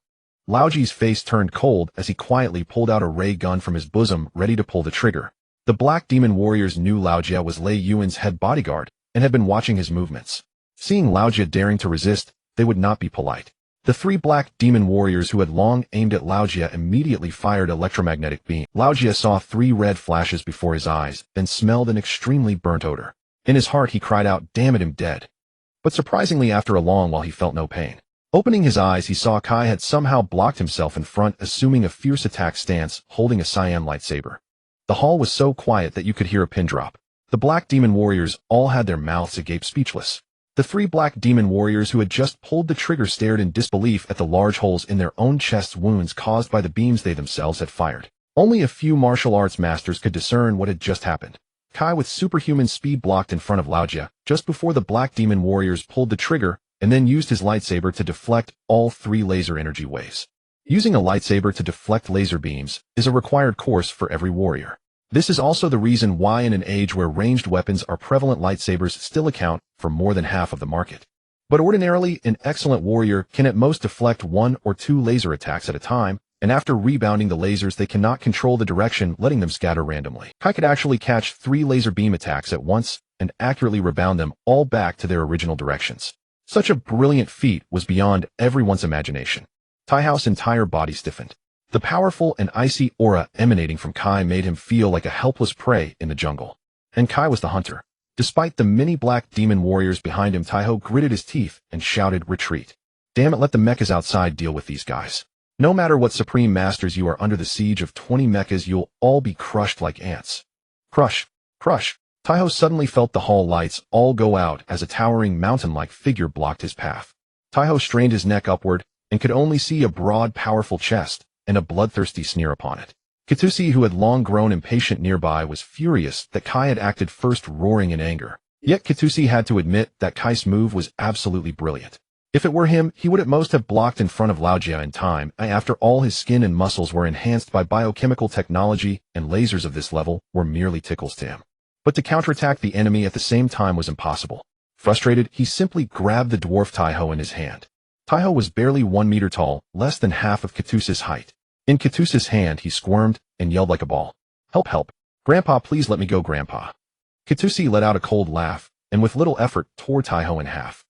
Speaker 1: Lao Jie's face turned cold as he quietly pulled out a ray gun from his bosom, ready to pull the trigger. The Black Demon warriors knew Lao Jie was Lei Yuan's head bodyguard and had been watching his movements. Seeing Lao Jie daring to resist, they would not be polite. The three Black Demon warriors who had long aimed at Lao Jie immediately fired electromagnetic beam. Lao Jie saw 3 red flashes before his eyes, then smelled an extremely burnt odor. In his heart he cried out, damn it, I'm dead. But surprisingly, after a long while he felt no pain. Opening his eyes, he saw Kai had somehow blocked himself in front, assuming a fierce attack stance, holding a cyan lightsaber. The hall was so quiet that you could hear a pin drop. The Black Demon warriors all had their mouths agape, speechless. The 3 Black Demon warriors who had just pulled the trigger stared in disbelief at the large holes in their own chests, wounds caused by the beams they themselves had fired. Only a few martial arts masters could discern what had just happened. Kai with superhuman speed blocked in front of Lao Jie just before the Black Demon warriors pulled the trigger and then used his lightsaber to deflect all 3 laser energy waves. Using a lightsaber to deflect laser beams is a required course for every warrior. This is also the reason why in an age where ranged weapons are prevalent, lightsabers still account for more than half of the market. But ordinarily, an excellent warrior can at most deflect 1 or 2 laser attacks at a time, and after rebounding the lasers they cannot control the direction, letting them scatter randomly. Kai could actually catch 3 laser beam attacks at once and accurately rebound them all back to their original directions. Such a brilliant feat was beyond everyone's imagination. Taiho's entire body stiffened. The powerful and icy aura emanating from Kai made him feel like a helpless prey in the jungle. And Kai was the hunter. Despite the many Black Demon warriors behind him, Taiho gritted his teeth and shouted, retreat. Damn it, let the mechas outside deal with these guys. No matter what supreme masters you are, under the siege of 20 mechas you'll all be crushed like ants. Crush, crush. Taiho suddenly felt the hall lights all go out as a towering mountain-like figure blocked his path. Taiho strained his neck upward and could only see a broad, powerful chest and a bloodthirsty sneer upon it. Katusi, who had long grown impatient nearby, was furious that Kai had acted first, roaring in anger. Yet Katusi had to admit that Kai's move was absolutely brilliant. If it were him, he would at most have blocked in front of Lao Jie in time. After all, his skin and muscles were enhanced by biochemical technology, and lasers of this level were merely tickles to him. But to counterattack the enemy at the same time was impossible. Frustrated, he simply grabbed the dwarf Taiho in his hand. Taiho was barely 1 meter tall, less than half of Katusi's height. In Katusi's hand, he squirmed and yelled like a ball. Help, help. Grandpa, please let me go, Grandpa. Katusi let out a cold laugh, and with little effort tore Taiho in half.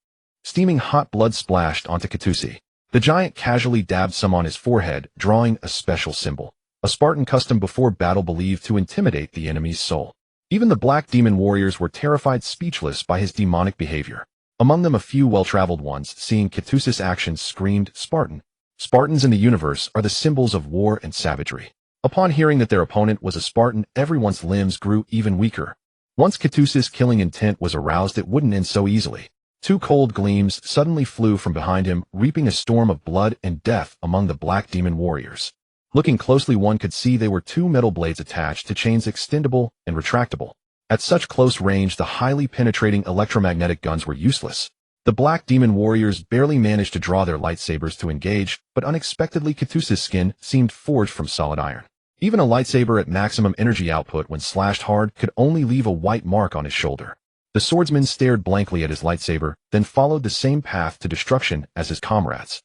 Speaker 1: Steaming hot blood splashed onto Katusi. The giant casually dabbed some on his forehead, drawing a special symbol, a Spartan custom before battle believed to intimidate the enemy's soul. Even the Black Demon warriors were terrified, speechless by his demonic behavior. Among them, a few well-traveled ones, seeing Katusi's actions, screamed, Spartan. Spartans in the universe are the symbols of war and savagery. Upon hearing that their opponent was a Spartan, everyone's limbs grew even weaker. Once Katusi's killing intent was aroused, it wouldn't end so easily. 2 cold gleams suddenly flew from behind him, reaping a storm of blood and death among the Black Demon warriors. Looking closely, one could see they were 2 metal blades attached to chains, extendable and retractable. At such close range, the highly penetrating electromagnetic guns were useless. The Black Demon warriors barely managed to draw their lightsabers to engage, but unexpectedly Katusi's skin seemed forged from solid iron. Even a lightsaber at maximum energy output, when slashed hard, could only leave a white mark on his shoulder. The swordsman stared blankly at his lightsaber, then followed the same path to destruction as his comrades.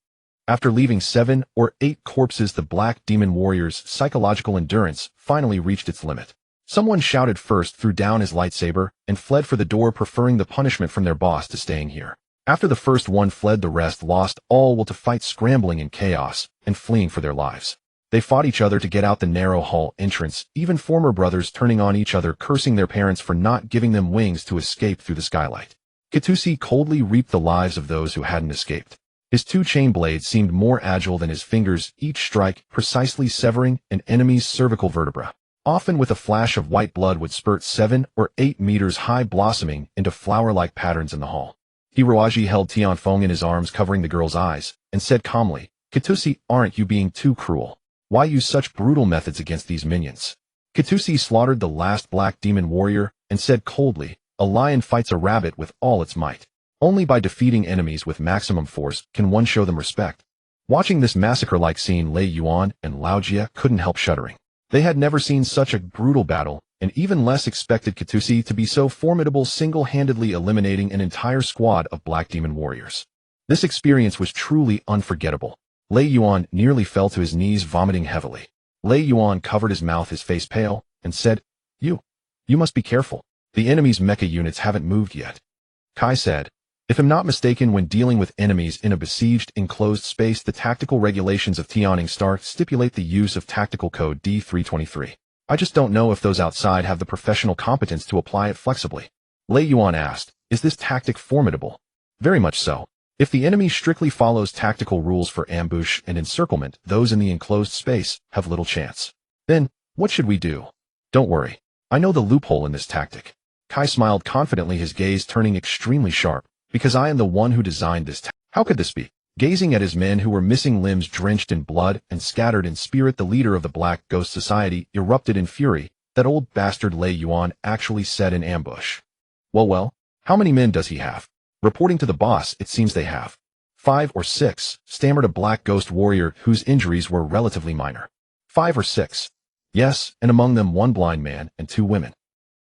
Speaker 1: After leaving 7 or 8 corpses, the Black Demon warriors' psychological endurance finally reached its limit. Someone shouted first, threw down his lightsaber, and fled for the door, preferring the punishment from their boss to staying here. After the first one fled, the rest lost all will to fight, scrambling in chaos and fleeing for their lives. They fought each other to get out the narrow hall entrance, even former brothers turning on each other, cursing their parents for not giving them wings to escape through the skylight. Kitusi coldly reaped the lives of those who hadn't escaped. His two chain blades seemed more agile than his fingers, each strike precisely severing an enemy's cervical vertebra. Often with a flash of white blood would spurt 7 or 8 meters high, blossoming into flower-like patterns in the hall. Hiroaji held Tianfeng in his arms, covering the girl's eyes, and said calmly, "Kitusi, aren't you being too cruel? Why use such brutal methods against these minions?" Kitusi slaughtered the last black demon warrior and said coldly, "A lion fights a rabbit with all its might. Only by defeating enemies with maximum force can one show them respect." Watching this massacre-like scene, Lei Yuan and Lao Jie couldn't help shuddering. They had never seen such a brutal battle, and even less expected Kitusi to be so formidable, single-handedly eliminating an entire squad of black demon warriors. This experience was truly unforgettable. Lei Yuan nearly fell to his knees, vomiting heavily. Lei Yuan covered his mouth, his face pale, and said, You must be careful. The enemy's mecha units haven't moved yet." Kai said, "If I'm not mistaken, when dealing with enemies in a besieged, enclosed space, the tactical regulations of Tianning Star stipulate the use of tactical code D323. I just don't know if those outside have the professional competence to apply it flexibly." Lei Yuan asked, "Is this tactic formidable?" "Very much so. If the enemy strictly follows tactical rules for ambush and encirclement, those in the enclosed space have little chance." "Then, what should we do?" "Don't worry. I know the loophole in this tactic." Kai smiled confidently, his gaze turning extremely sharp. "Because I am the one who designed this tactic." "How could this be?" Gazing at his men, who were missing limbs, drenched in blood and scattered in spirit, the leader of the Black Ghost Society erupted in fury. "That old bastard Lei Yuan actually set an ambush." Well, how many men does he have?" "Reporting to the boss, it seems they have 5 or 6, stammered a Black Ghost warrior whose injuries were relatively minor. 5 or 6. "Yes, and among them 1 blind man and 2 women."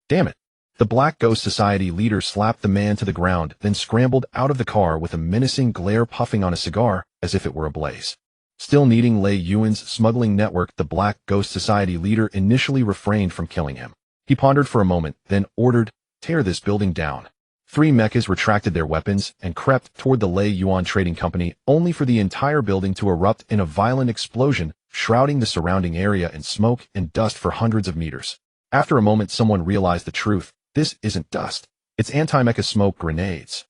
Speaker 1: "Damn it." The Black Ghost Society leader slapped the man to the ground, then scrambled out of the car with a menacing glare, puffing on a cigar as if it were ablaze. Still needing Lei Yuan's smuggling network, the Black Ghost Society leader initially refrained from killing him. He pondered for a moment, then ordered, "Tear this building down." 3 mechas retracted their weapons and crept toward the Lei Yuan Trading Company, only for the entire building to erupt in a violent explosion, shrouding the surrounding area in smoke and dust for hundreds of meters. After a moment, someone realized the truth. This isn't dust. It's anti-mecha smoke grenades.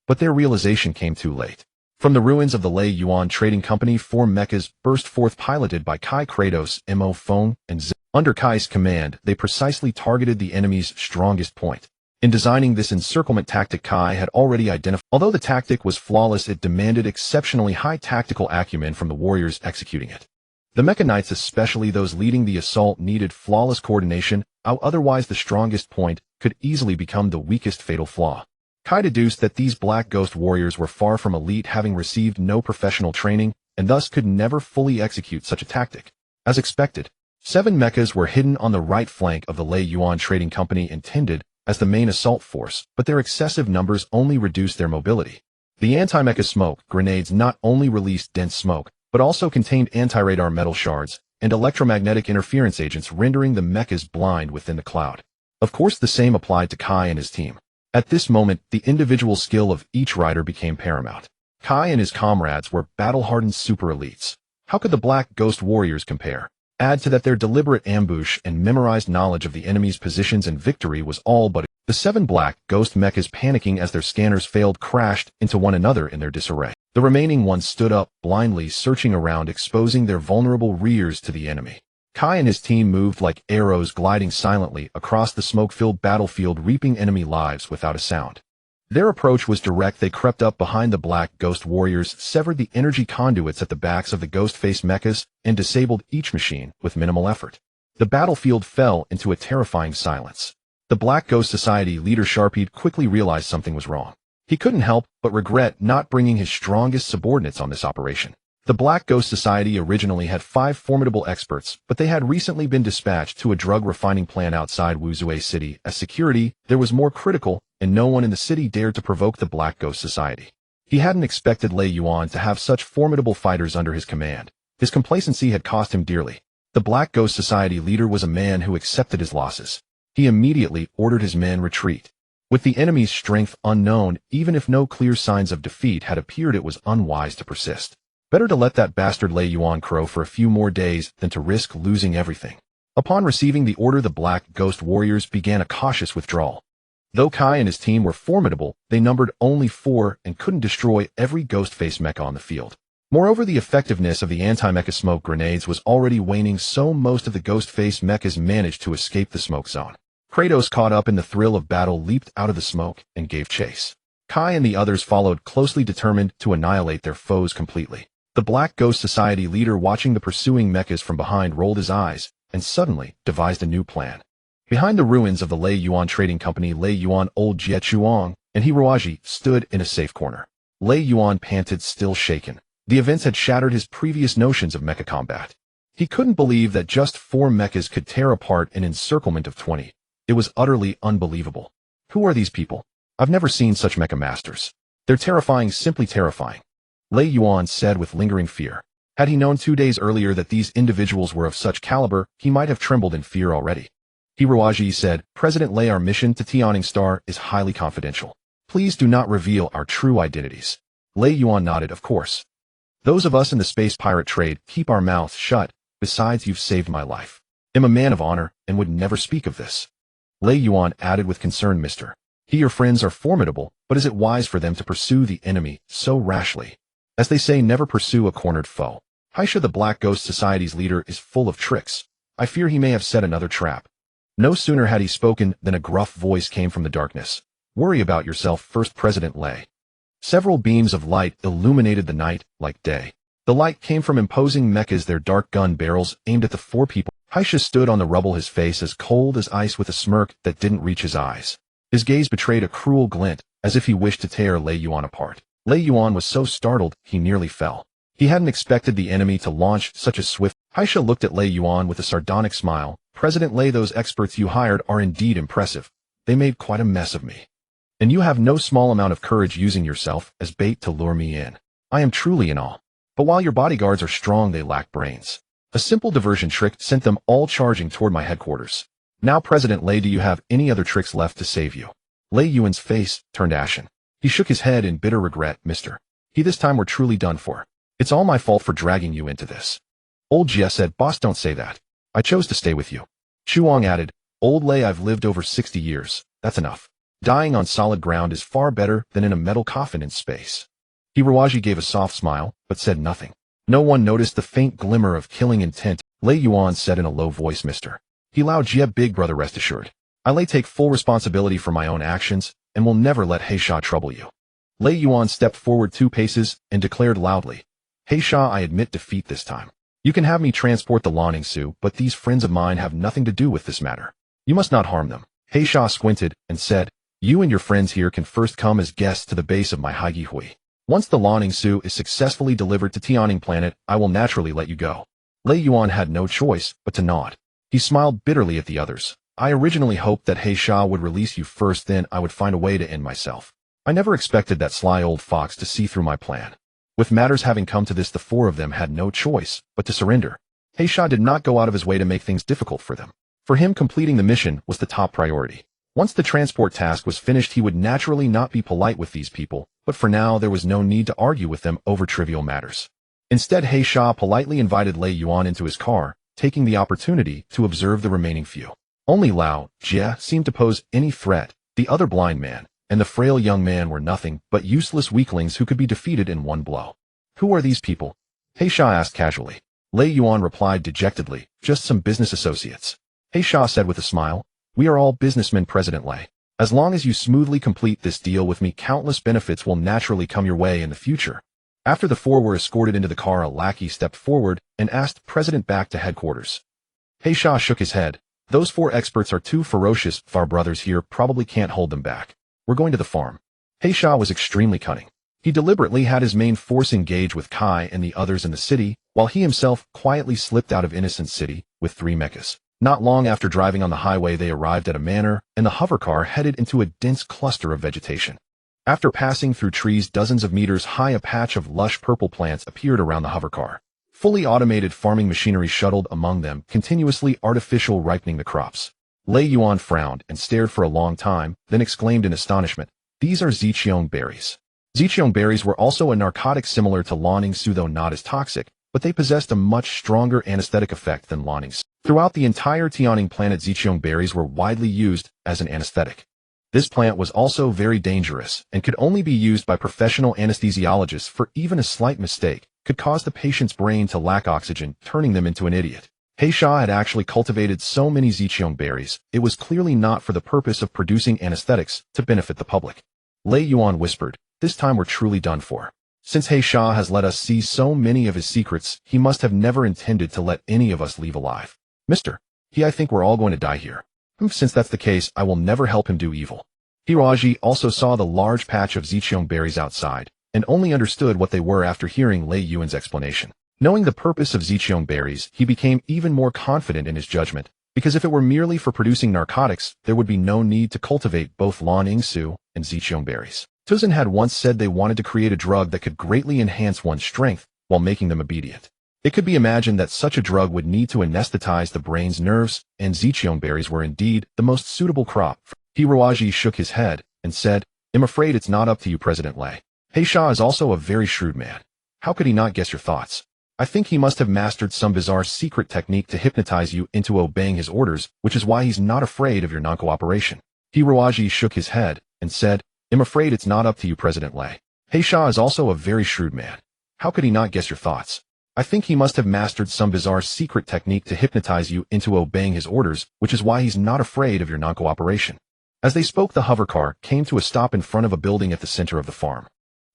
Speaker 1: But their realization came too late. From the ruins of the Lei Yuan Trading Company, 4 mechas burst forth, piloted by Kai, Kratos, Mo, Feng, and Z. Under Kai's command, they precisely targeted the enemy's strongest point. In designing this encirclement tactic, Kai had already identified. Although the tactic was flawless, it demanded exceptionally high tactical acumen from the warriors executing it. The Mecha Knights, especially those leading the assault, needed flawless coordination. Otherwise the strongest point could easily become the weakest fatal flaw. Kai deduced that these Black Ghost warriors were far from elite, having received no professional training, and thus could never fully execute such a tactic. As expected, 7 mechas were hidden on the right flank of the Lei Yuan Trading Company, intended as the main assault force, but their excessive numbers only reduced their mobility. The anti-mecha smoke grenades not only released dense smoke, but also contained anti-radar metal shards and electromagnetic interference agents, rendering the mechas blind within the cloud. Of course, the same applied to Kai and his team. At this moment, the individual skill of each rider became paramount. Kai and his comrades were battle-hardened super elites. How could the Black Ghost warriors compare? Add to that their deliberate ambush and memorized knowledge of the enemy's positions, and victory was all but. The 7 Black Ghost mechas, panicking as their scanners failed, crashed into one another in their disarray. The remaining ones stood up, blindly searching around, exposing their vulnerable rears to the enemy. Kai and his team moved like arrows, gliding silently across the smoke-filled battlefield, reaping enemy lives without a sound. Their approach was direct. They crept up behind the Black Ghost warriors, severed the energy conduits at the backs of the ghost-faced mechas, and disabled each machine with minimal effort. The battlefield fell into a terrifying silence. The Black Ghost Society leader Sharpie quickly realized something was wrong. He couldn't help but regret not bringing his strongest subordinates on this operation. The Black Ghost Society originally had 5 formidable experts, but they had recently been dispatched to a drug refining plant outside Wuzue City. As security there was more critical, and no one in the city dared to provoke the Black Ghost Society. He hadn't expected Lei Yuan to have such formidable fighters under his command. His complacency had cost him dearly. The Black Ghost Society leader was a man who accepted his losses. He immediately ordered his men retreat. With the enemy's strength unknown, even if no clear signs of defeat had appeared, it was unwise to persist. Better to let that bastard Lei Yuan crow for a few more days than to risk losing everything. Upon receiving the order, the Black Ghost warriors began a cautious withdrawal. Though Kai and his team were formidable, they numbered only 4 and couldn't destroy every ghost-face mecha on the field. Moreover, the effectiveness of the anti-mecha smoke grenades was already waning, so most of the ghost-face mechas managed to escape the smoke zone. Kratos, caught up in the thrill of battle, leaped out of the smoke and gave chase. Kai and the others followed closely, determined to annihilate their foes completely. The Black Ghost Society leader, watching the pursuing mechas from behind, rolled his eyes and suddenly devised a new plan. Behind the ruins of the Lei Yuan Trading Company, Lei Yuan, Old Jie Chuang, and Hiroaji stood in a safe corner. Lei Yuan panted, still shaken. The events had shattered his previous notions of mecha combat. He couldn't believe that just 4 mechas could tear apart an encirclement of 20. It was utterly unbelievable. Who are these people? I've never seen such mecha masters. They're terrifying, simply terrifying. Lei Yuan said with lingering fear. Had he known 2 days earlier that these individuals were of such caliber, he might have trembled in fear already. Hiroaji said, President Lei, our mission to Tianing Star is highly confidential. Please do not reveal our true identities. Lei Yuan nodded. Of course. Those of us in the space pirate trade keep our mouths shut. Besides, you've saved my life. I'm a man of honor and would never speak of this. Lei Yuan added with concern, Mr. He, your friends are formidable, but is it wise for them to pursue the enemy so rashly? As they say, never pursue a cornered foe. Haisha, the Black Ghost Society's leader, is full of tricks. I fear he may have set another trap. No sooner had he spoken than a gruff voice came from the darkness. Worry about yourself first, President Lei. Several beams of light illuminated the night like day. The light came from imposing mechas, their dark gun barrels aimed at the 4 people. Haisha stood on the rubble, his face as cold as ice, with a smirk that didn't reach his eyes. His gaze betrayed a cruel glint, as if he wished to tear Lei Yuan apart. Lei Yuan was so startled, he nearly fell. He hadn't expected the enemy to launch such a swift. Haisha looked at Lei Yuan with a sardonic smile. President Lei, those experts you hired are indeed impressive. They made quite a mess of me. And you have no small amount of courage, using yourself as bait to lure me in. I am truly in awe. But while your bodyguards are strong, they lack brains. A simple diversion trick sent them all charging toward my headquarters. Now, President Lei, do you have any other tricks left to save you? Lei Yuan's face turned ashen. He shook his head in bitter regret. Mister. He, this time we're truly done for. It's all my fault for dragging you into this. Old Jie said, Boss, don't say that. I chose to stay with you. Chuang added, Old Lei, I've lived over 60 years. That's enough. Dying on solid ground is far better than in a metal coffin in space. Hiroaji gave a soft smile, but said nothing. No one noticed the faint glimmer of killing intent. Lei Yuan said in a low voice, Mister. He, Lao Jie, big brother, rest assured. I Lei take full responsibility for my own actions and will never let Heisha trouble you. Lei Yuan stepped forward 2 paces and declared loudly, Heisha, I admit defeat this time. You can have me transport the Lanning Su, but these friends of mine have nothing to do with this matter. You must not harm them. Heisha squinted and said, You and your friends here can first come as guests to the base of my Haigi Hui. Once the Lanning Su is successfully delivered to Tianing Planet, I will naturally let you go. Lei Yuan had no choice but to nod. He smiled bitterly at the others. I originally hoped that Heisha would release you first, then I would find a way to end myself. I never expected that sly old fox to see through my plan. With matters having come to this, the 4 of them had no choice but to surrender. Heisha did not go out of his way to make things difficult for them. For him, completing the mission was the top priority. Once the transport task was finished, he would naturally not be polite with these people, but for now there was no need to argue with them over trivial matters. Instead, Heisha politely invited Lei Yuan into his car, taking the opportunity to observe the remaining few. Only Lao Jie seemed to pose any threat. The other blind man and the frail young man were nothing but useless weaklings who could be defeated in one blow. Who are these people? Heisha asked casually. Lei Yuan replied dejectedly, Just some business associates. Heisha said with a smile, We are all businessmen, President Lei. As long as you smoothly complete this deal with me, countless benefits will naturally come your way in the future. After the 4 were escorted into the car, a lackey stepped forward and asked President back to headquarters. Heisha shook his head. Those 4 experts are too ferocious. Our brothers here probably can't hold them back. We're going to the farm. Heisha was extremely cunning. He deliberately had his main force engage with Kai and the others in the city, while he himself quietly slipped out of Innocent City with 3 mechas. Not long after driving on the highway, they arrived at a manor, and the hovercar headed into a dense cluster of vegetation. After passing through trees dozens of meters high, a patch of lush purple plants appeared around the hovercar. Fully automated farming machinery shuttled among them, continuously artificial ripening the crops. Lei Yuan frowned and stared for a long time, then exclaimed in astonishment, "These are Ziqiong berries." Ziqiong berries were also a narcotic similar to Lanning Su, though not as toxic, but they possessed a much stronger anesthetic effect than Lanning Su. Throughout the entire Tianning planet, Ziqiong berries were widely used as an anesthetic. This plant was also very dangerous and could only be used by professional anesthesiologists, for even a slight mistake could cause the patient's brain to lack oxygen, turning them into an idiot. He Sha had actually cultivated so many Ziqiong berries, it was clearly not for the purpose of producing anesthetics to benefit the public. Lei Yuan whispered, "This time we're truly done for. Since He Sha has let us see so many of his secrets, he must have never intended to let any of us leave alive. Mr. He, I think we're all going to die here. Since that's the case, I will never help him do evil." Hiraji also saw the large patch of Ziqiong berries outside, and only understood what they were after hearing Lei Yuan's explanation. Knowing the purpose of Ziqiong berries, he became even more confident in his judgment, because if it were merely for producing narcotics, there would be no need to cultivate both Lanning Su and Ziqiong berries. Tuzin had once said they wanted to create a drug that could greatly enhance one's strength while making them obedient. It could be imagined that such a drug would need to anesthetize the brain's nerves, and Ziqiong berries were indeed the most suitable crop. Hiraji shook his head and said, "I'm afraid it's not up to you, President Lei. He Sha is also a very shrewd man. How could he not guess your thoughts? I think he must have mastered some bizarre secret technique to hypnotize you into obeying his orders, which is why he's not afraid of your non-cooperation." Hiraji shook his head and said, "I'm afraid it's not up to you, President Lei. He Sha is also a very shrewd man. How could he not guess your thoughts? I think he must have mastered some bizarre secret technique to hypnotize you into obeying his orders, which is why he's not afraid of your non-cooperation." As they spoke, the hovercar came to a stop in front of a building at the center of the farm.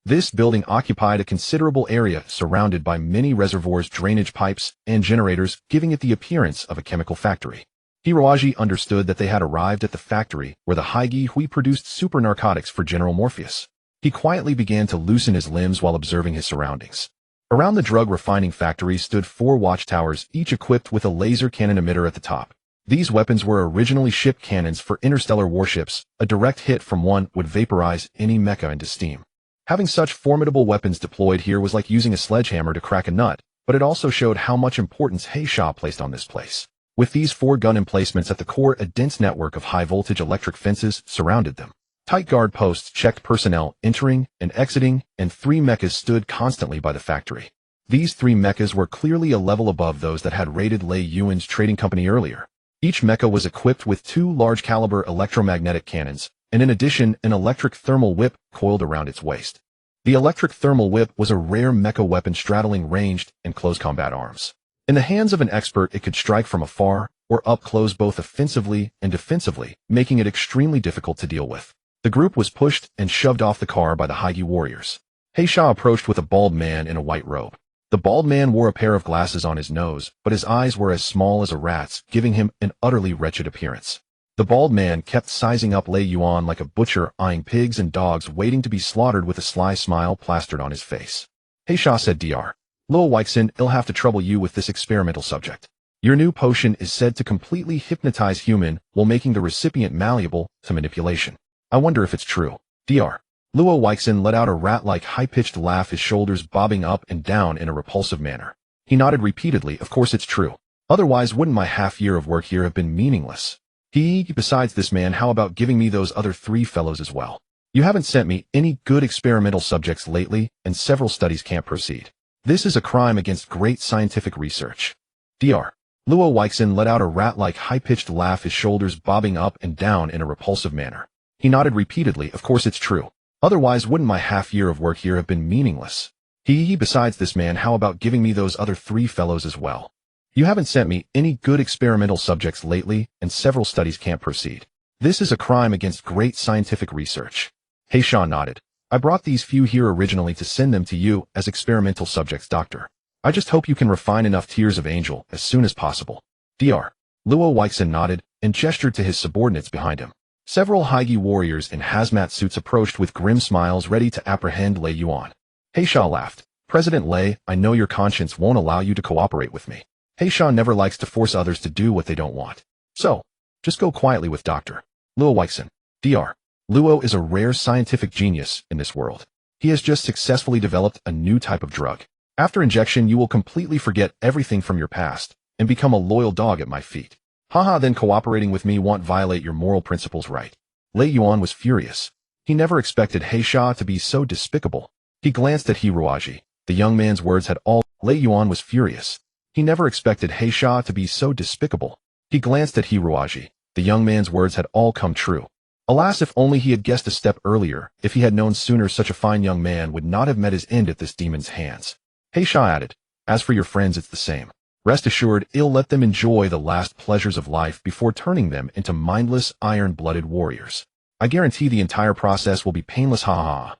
Speaker 1: This building occupied a considerable area surrounded by many reservoirs, drainage pipes, and generators, giving it the appearance of a chemical factory. Hiraji understood that they had arrived at the factory where the Haigi Hui produced super narcotics for General Morpheus. He quietly began to loosen his limbs while observing his surroundings. Around the drug refining factory stood 4 watchtowers, each equipped with a laser cannon emitter at the top. These weapons were originally ship cannons for interstellar warships. A direct hit from one would vaporize any mecha into steam. Having such formidable weapons deployed here was like using a sledgehammer to crack a nut, but it also showed how much importance He Sha placed on this place. With these 4 gun emplacements at the core, a dense network of high-voltage electric fences surrounded them. Tight guard posts checked personnel entering and exiting, and 3 mechas stood constantly by the factory. These 3 mechas were clearly a level above those that had raided Lei Yuan's trading company earlier. Each mecha was equipped with 2 large-caliber electromagnetic cannons, and in addition, an electric thermal whip coiled around its waist. The electric thermal whip was a rare mecha weapon straddling ranged and close combat arms. In the hands of an expert, it could strike from afar or up close, both offensively and defensively, making it extremely difficult to deal with. The group was pushed and shoved off the car by the Haigi warriors. He Sha approached with a bald man in a white robe. The bald man wore a pair of glasses on his nose, but his eyes were as small as a rat's, giving him an utterly wretched appearance. The bald man kept sizing up Lei Yuan like a butcher eyeing pigs and dogs waiting to be slaughtered, with a sly smile plastered on his face. He Sha said, "Dr. Luo Weixin, I'll have to trouble you with this experimental subject. Your new potion is said to completely hypnotize human while making the recipient malleable to manipulation. I wonder if it's true." Dr. Luo Weixin let out a rat-like high-pitched laugh, his shoulders bobbing up and down in a repulsive manner. He nodded repeatedly. "Of course it's true. Otherwise, wouldn't my half-year of work here have been meaningless? Besides this man, how about giving me those other 3 fellows as well? You haven't sent me any good experimental subjects lately, and several studies can't proceed. This is a crime against great scientific research." Dr. Luo Weixin let out a rat-like high-pitched laugh, his shoulders bobbing up and down in a repulsive manner. He nodded repeatedly. "Of course it's true. Otherwise, wouldn't my half-year of work here have been meaningless? Besides this man, how about giving me those other 3 fellows as well? You haven't sent me any good experimental subjects lately, and several studies can't proceed. This is a crime against great scientific research." He Sha nodded. "I brought these few here originally to send them to you as experimental subjects, Doctor. I just hope you can refine enough tears of angel as soon as possible." Dr. Luo Weixin nodded and gestured to his subordinates behind him. Several Haigi warriors in hazmat suits approached with grim smiles, ready to apprehend Lei Yuan. He Sha laughed. "President Lei, I know your conscience won't allow you to cooperate with me. He Sha never likes to force others to do what they don't want. So, just go quietly with Dr. Luo Weixin. Dr. Luo is a rare scientific genius in this world. He has just successfully developed a new type of drug. After injection, you will completely forget everything from your past and become a loyal dog at my feet. Haha, then cooperating with me won't violate your moral principles, right? Lei Yuan was furious. He never expected Heisha to be so despicable. He glanced at Hiruaji. The young man's words had all. Lei Yuan was furious. He never expected Heisha to be so despicable. He glanced at Hiruaji. The young man's words had all come true. Alas, if only he had guessed a step earlier, if he had known sooner such a fine young man would not have met his end at this demon's hands. Heisha added, as for your friends, it's the same. Rest assured, I'll let them enjoy the last pleasures of life before turning them into mindless, iron-blooded warriors. I guarantee the entire process will be painless. Ha ha.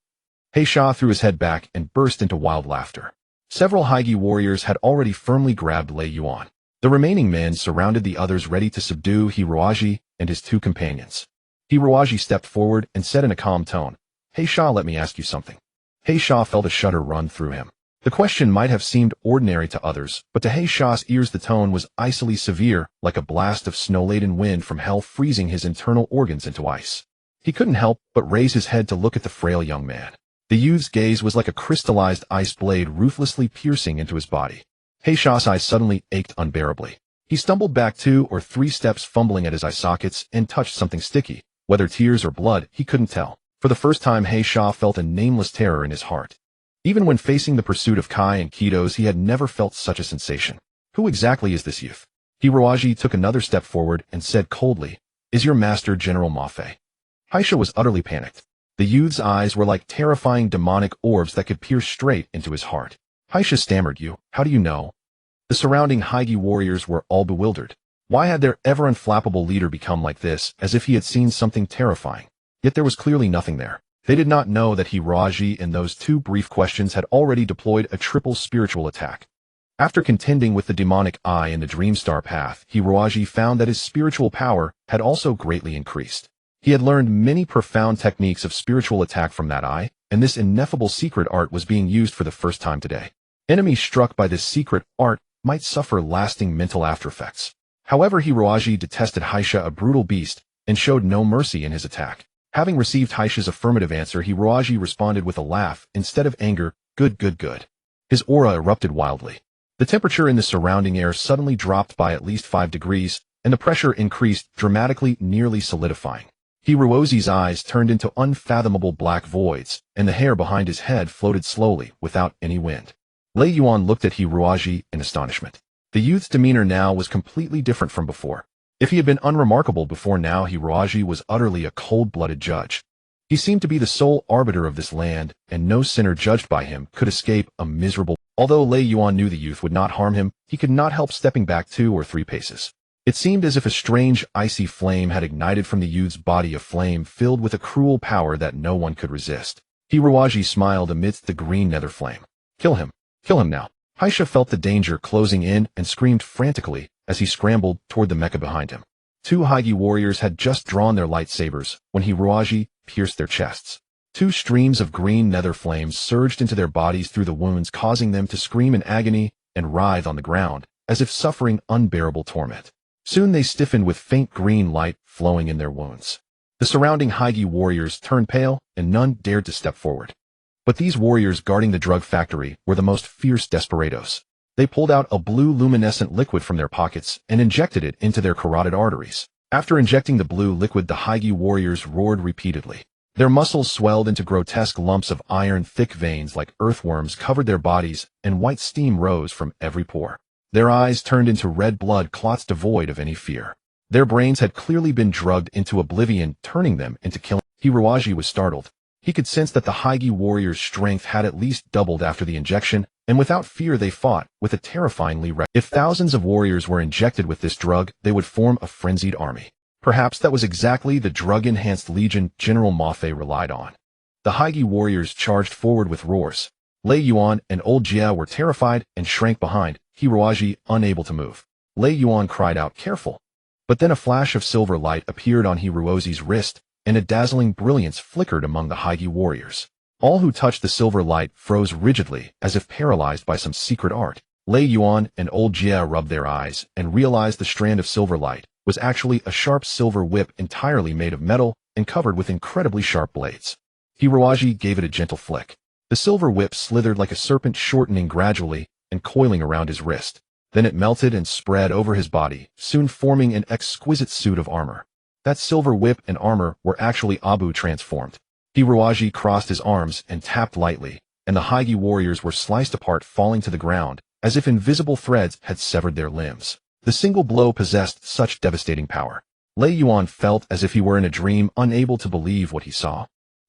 Speaker 1: Heisha threw his head back and burst into wild laughter. Several Heige warriors had already firmly grabbed Lei Yuan. The remaining men surrounded the others, ready to subdue Hiruaji and his two companions. Hiruaji stepped forward and said in a calm tone, Heisha, let me ask you something. Heisha felt a shudder run through him. The question might have seemed ordinary to others, but to Heisha's ears the tone was icily severe, like a blast of snow-laden wind from hell freezing his internal organs into ice. He couldn't help but raise his head to look at the frail young man. The youth's gaze was like a crystallized ice blade ruthlessly piercing into his body. Heisha's eyes suddenly ached unbearably. He stumbled back 2 or 3 steps, fumbling at his eye sockets, and touched something sticky. Whether tears or blood, he couldn't tell. For the first time, Heisha felt a nameless terror in his heart. Even when facing the pursuit of Kai and Kitos, he had never felt such a sensation. Who exactly is this youth? Hiruaji took another step forward and said coldly, Is your master General Mafe? Heisha was utterly panicked. The youth's eyes were like terrifying demonic orbs that could pierce straight into his heart. Heisha stammered, how do you know? The surrounding Heige warriors were all bewildered. Why had their ever-unflappable leader become like this, as if he had seen something terrifying? Yet there was clearly nothing there. They did not know that Hiruaji in those 2 brief questions had already deployed a triple spiritual attack. After contending with the demonic eye in the Dreamstar path, Hiruaji found that his spiritual power had also greatly increased. He had learned many profound techniques of spiritual attack from that eye, and this ineffable secret art was being used for the first time today. Enemies struck by this secret art might suffer lasting mental aftereffects. However, Hiruaji detested Heisha, a brutal beast, and showed no mercy in his attack. Having received Heisha's affirmative answer, Hiruaji responded with a laugh instead of anger. Good. His aura erupted wildly. The temperature in the surrounding air suddenly dropped by at least 5 degrees, and the pressure increased dramatically, nearly solidifying. Hiruozi's eyes turned into unfathomable black voids, and the hair behind his head floated slowly, without any wind. Lei Yuan looked at Hiruaji in astonishment. The youth's demeanor now was completely different from before. If he had been unremarkable before now, Hiruaji was utterly a cold-blooded judge. He seemed to be the sole arbiter of this land, and no sinner judged by him could escape a miserable. Although Lei Yuan knew the youth would not harm him, he could not help stepping back 2 or 3 paces. It seemed as if a strange, icy flame had ignited from the youth's body, a flame filled with a cruel power that no one could resist. Hiruaji smiled amidst the green nether flame. Kill him now. Heisha felt the danger closing in and screamed frantically as he scrambled toward the mecha behind him. 2 Heige warriors had just drawn their lightsabers when Hiruaji pierced their chests. 2 streams of green nether flames surged into their bodies through the wounds, causing them to scream in agony and writhe on the ground, as if suffering unbearable torment. Soon they stiffened with faint green light flowing in their wounds. The surrounding Heige warriors turned pale, and none dared to step forward. But these warriors guarding the drug factory were the most fierce desperados. They pulled out a blue luminescent liquid from their pockets and injected it into their carotid arteries. After injecting the blue liquid, the Heige warriors roared repeatedly. Their muscles swelled into grotesque lumps of iron-thick veins like earthworms covered their bodies, and white steam rose from every pore. Their eyes turned into red blood clots devoid of any fear. Their brains had clearly been drugged into oblivion, turning them into killing. Hiruaji was startled. He could sense that the Heige warriors' strength had at least doubled after the injection, and without fear they fought with a terrifyingly If thousands of warriors were injected with this drug, they would form a frenzied army. Perhaps that was exactly the drug-enhanced legion General Mafe relied on. The Heige warriors charged forward with roars. Lei Yuan and old Jia were terrified and shrank behind, Hiruaji unable to move. Lei Yuan cried out, "Careful!" But then a flash of silver light appeared on Hiruozi's wrist, and a dazzling brilliance flickered among the Heige warriors. All who touched the silver light froze rigidly, as if paralyzed by some secret art. Lei Yuan and old Jia rubbed their eyes and realized the strand of silver light was actually a sharp silver whip entirely made of metal and covered with incredibly sharp blades. Hiruaji gave it a gentle flick. The silver whip slithered like a serpent, shortening gradually and coiling around his wrist. Then it melted and spread over his body, soon forming an exquisite suit of armor. That silver whip and armor were actually Abu transformed. Hiruaji crossed his arms and tapped lightly, and the Haigi warriors were sliced apart, falling to the ground, as if invisible threads had severed their limbs. The single blow possessed such devastating power. Lei Yuan felt as if he were in a dream, unable to believe what he saw.